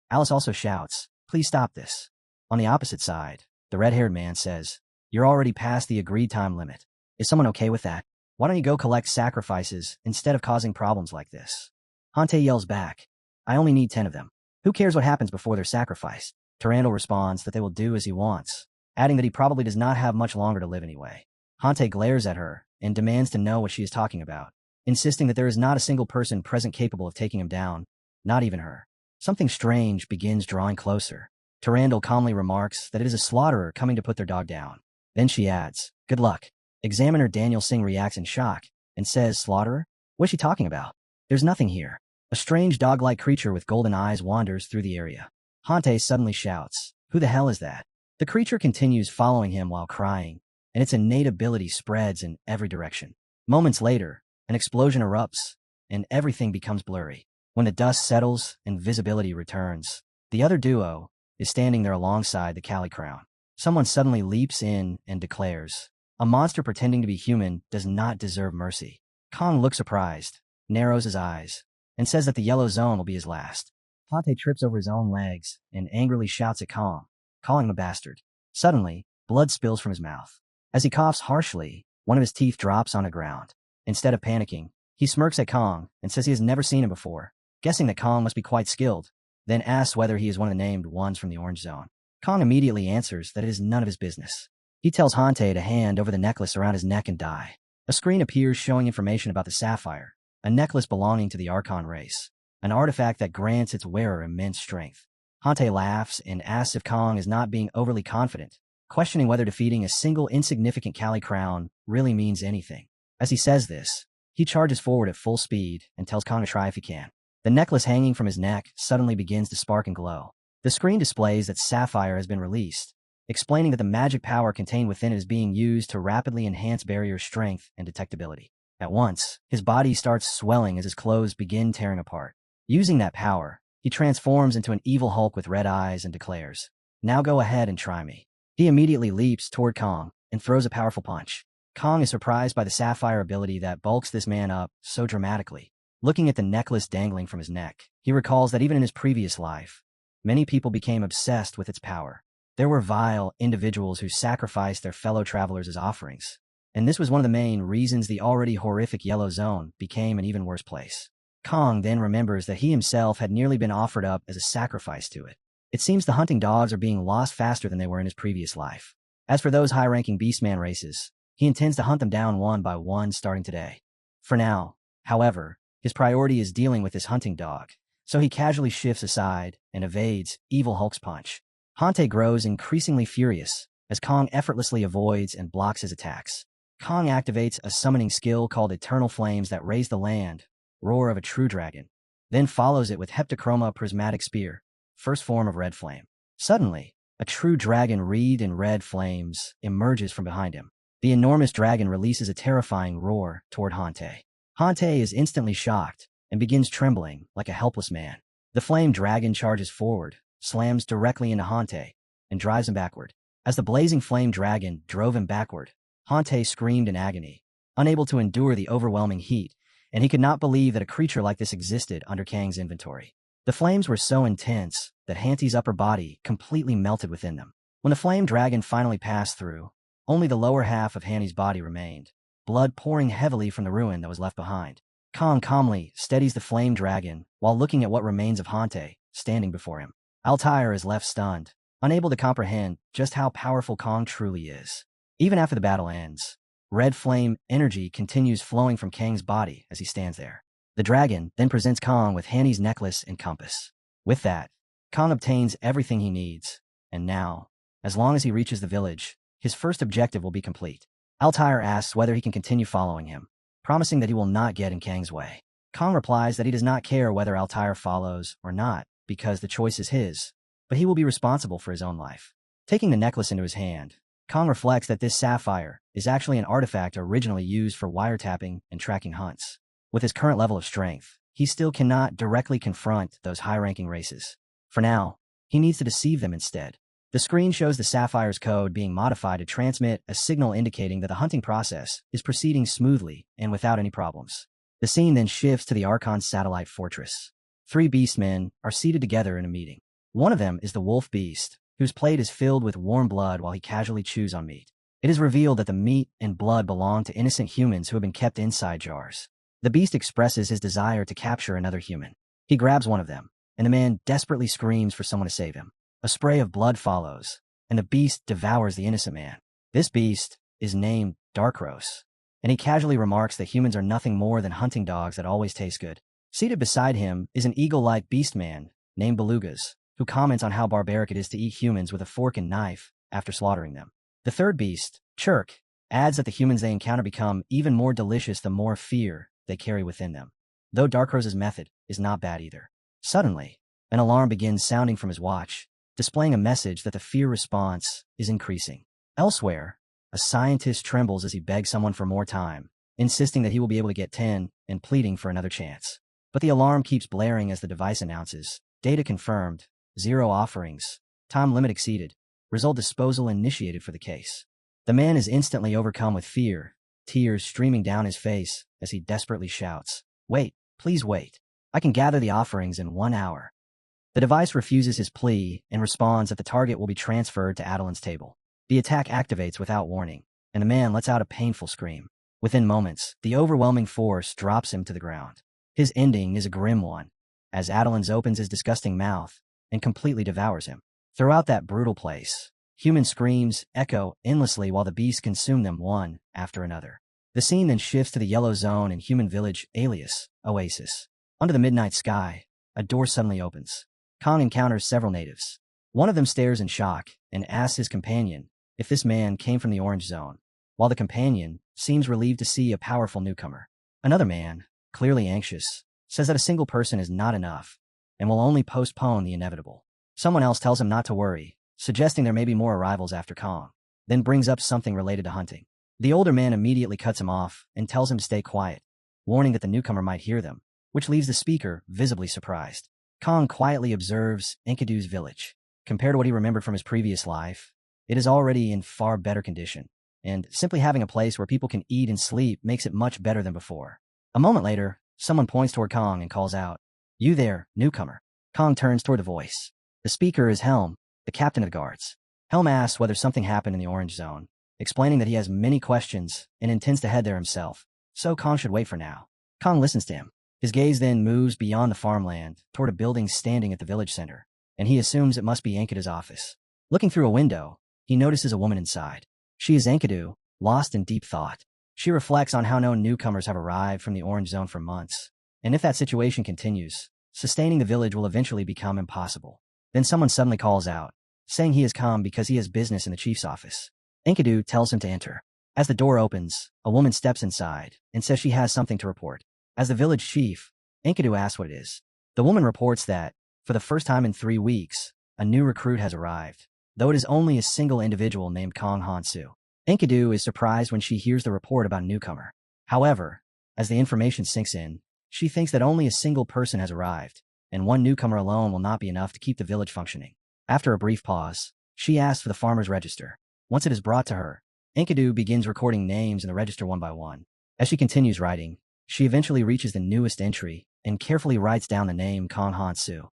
Alice also shouts, "Please stop this." On the opposite side, the red-haired man says, "You're already past the agreed time limit. Is someone okay with that? Why don't you go collect sacrifices instead of causing problems like this?" Hante yells back, "I only need 10 of them. Who cares what happens before they're sacrificed?" Durandal responds that they will do as he wants, adding that he probably does not have much longer to live anyway. Hante glares at her and demands to know what she is talking about, insisting that there is not a single person present capable of taking him down, not even her. Something strange begins drawing closer. Durandal calmly remarks that it is a slaughterer coming to put their dog down. Then she adds, "Good luck." Examiner Daniel Singh reacts in shock and says, "Slaughterer? What is she talking about? There's nothing here." A strange dog-like creature with golden eyes wanders through the area. Hante suddenly shouts, "Who the hell is that?" The creature continues following him while crying, and its innate ability spreads in every direction. Moments later, an explosion erupts, and everything becomes blurry. When the dust settles and visibility returns, the other duo is standing there alongside the Kali crown. Someone suddenly leaps in and declares, "A monster pretending to be human does not deserve mercy." Kong looks surprised, narrows his eyes, and says that the yellow zone will be his last. Hante trips over his own legs and angrily shouts at Kong, calling him a bastard. Suddenly, blood spills from his mouth. As he coughs harshly, one of his teeth drops on the ground. Instead of panicking, he smirks at Kong and says he has never seen him before, guessing that Kong must be quite skilled, then asks whether he is one of the named ones from the Orange Zone. Kong immediately answers that it is none of his business. He tells Hante to hand over the necklace around his neck and die. A screen appears showing information about the sapphire, a necklace belonging to the Archon race, an artifact that grants its wearer immense strength. Hante laughs and asks if Kong is not being overly confident, questioning whether defeating a single insignificant Kali crown really means anything. As he says this, he charges forward at full speed and tells Kong to try if he can. The necklace hanging from his neck suddenly begins to spark and glow. The screen displays that Sapphire has been released, explaining that the magic power contained within it is being used to rapidly enhance barrier strength and detectability. At once, his body starts swelling as his clothes begin tearing apart. Using that power, he transforms into an evil Hulk with red eyes and declares, "Now go ahead and try me." He immediately leaps toward Kong and throws a powerful punch. Kong is surprised by the sapphire ability that bulks this man up so dramatically. Looking at the necklace dangling from his neck, he recalls that even in his previous life, many people became obsessed with its power. There were vile individuals who sacrificed their fellow travelers as offerings, and this was one of the main reasons the already horrific Yellow Zone became an even worse place. Kong then remembers that he himself had nearly been offered up as a sacrifice to it. It seems the hunting dogs are being lost faster than they were in his previous life. As for those high-ranking beastman races, he intends to hunt them down one by one starting today. For now, however, his priority is dealing with this hunting dog, so he casually shifts aside and evades Evil Hulk's punch. Hante grows increasingly furious as Kong effortlessly avoids and blocks his attacks. Kong activates a summoning skill called Eternal Flames that raise the land, roar of a true dragon, then follows it with Heptachroma Prismatic Spear, first form of red flame. Suddenly, a true dragon wreathed in red flames emerges from behind him. The enormous dragon releases a terrifying roar toward Hante. Hante is instantly shocked and begins trembling like a helpless man. The flame dragon charges forward, slams directly into Hante, and drives him backward. As the blazing flame dragon drove him backward, Hante screamed in agony, unable to endure the overwhelming heat, and he could not believe that a creature like this existed under Kang's inventory. The flames were so intense that Hante's upper body completely melted within them. When the flame dragon finally passed through, only the lower half of Hante's body remained, blood pouring heavily from the ruin that was left behind. Kong calmly steadies the flame dragon while looking at what remains of Hante standing before him. Altair is left stunned, unable to comprehend just how powerful Kong truly is. Even after the battle ends, red flame energy continues flowing from Kang's body as he stands there. The dragon then presents Kong with Hante's necklace and compass. With that, Kong obtains everything he needs, and now, as long as he reaches the village, his first objective will be complete. Altair asks whether he can continue following him, promising that he will not get in Kang's way. Kong replies that he does not care whether Altair follows or not, because the choice is his. but he will be responsible for his own life. Taking the necklace into his hand, Kong reflects that this sapphire is actually an artifact originally used for wiretapping and tracking hunts. With his current level of strength, he still cannot directly confront those high-ranking races. For now, he needs to deceive them instead. The screen shows the sapphire's code being modified to transmit a signal indicating that the hunting process is proceeding smoothly and without any problems. The scene then shifts to the Archon's satellite fortress. 3 beastmen are seated together in a meeting. One of them is the wolf beast, whose plate is filled with warm blood while he casually chews on meat. It is revealed that the meat and blood belong to innocent humans who have been kept inside jars. The beast expresses his desire to capture another human. He grabs one of them, and the man desperately screams for someone to save him. A spray of blood follows, and the beast devours the innocent man. This beast is named Darkros, and he casually remarks that humans are nothing more than hunting dogs that always taste good. Seated beside him is an eagle-like beastman named Belugas, who comments on how barbaric it is to eat humans with a fork and knife after slaughtering them. The third beast, Chirk, adds that the humans they encounter become even more delicious the more fear they carry within them. Though Darkros's method is not bad either. Suddenly, an alarm begins sounding from his watch, displaying a message that the fear response is increasing. Elsewhere, a scientist trembles as he begs someone for more time, insisting that he will be able to get 10 and pleading for another chance. But the alarm keeps blaring as the device announces, data confirmed, 0 offerings, time limit exceeded, result disposal initiated for the case. The man is instantly overcome with fear, tears streaming down his face as he desperately shouts, "Wait, please wait. I can gather the offerings in 1 hour." The device refuses his plea and responds that the target will be transferred to Adelin's table. The attack activates without warning, and the man lets out a painful scream. Within moments, the overwhelming force drops him to the ground. His ending is a grim one, as Adelin's opens his disgusting mouth and completely devours him. Throughout that brutal place, human screams echo endlessly while the beasts consume them one after another. The scene then shifts to the yellow zone in human village alias Oasis. Under the midnight sky, a door suddenly opens. Kong encounters several natives. One of them stares in shock and asks his companion if this man came from the Orange Zone, while the companion seems relieved to see a powerful newcomer. Another man, clearly anxious, says that a single person is not enough and will only postpone the inevitable. Someone else tells him not to worry, suggesting there may be more arrivals after Kong, then brings up something related to hunting. The older man immediately cuts him off and tells him to stay quiet, warning that the newcomer might hear them, which leaves the speaker visibly surprised. Kong quietly observes Enkidu's village. Compared to what he remembered from his previous life, it is already in far better condition, and simply having a place where people can eat and sleep makes it much better than before. A moment later, someone points toward Kong and calls out, "You there, newcomer." Kong turns toward the voice. The speaker is Helm, the captain of the guards. Helm asks whether something happened in the Orange Zone, explaining that he has many questions and intends to head there himself, so Kong should wait for now. Kong listens to him. His gaze then moves beyond the farmland toward a building standing at the village center, and he assumes it must be Enkidu's office. Looking through a window, he notices a woman inside. She is Enkidu, lost in deep thought. She reflects on how no newcomers have arrived from the Orange Zone for months, and if that situation continues, sustaining the village will eventually become impossible. Then someone suddenly calls out, saying he has come because he has business in the chief's office. Enkidu tells him to enter. As the door opens, a woman steps inside and says she has something to report. As the village chief, Enkidu asks what it is. The woman reports that, for the first time in 3 weeks, a new recruit has arrived, though it is only a single individual named Kong Hansu. Enkidu is surprised when she hears the report about a newcomer. However, as the information sinks in, she thinks that only a single person has arrived, and one newcomer alone will not be enough to keep the village functioning. After a brief pause, she asks for the farmer's register. Once it is brought to her, Enkidu begins recording names in the register one by one. As she continues writing, she eventually reaches the newest entry and carefully writes down the name Kong Hansu.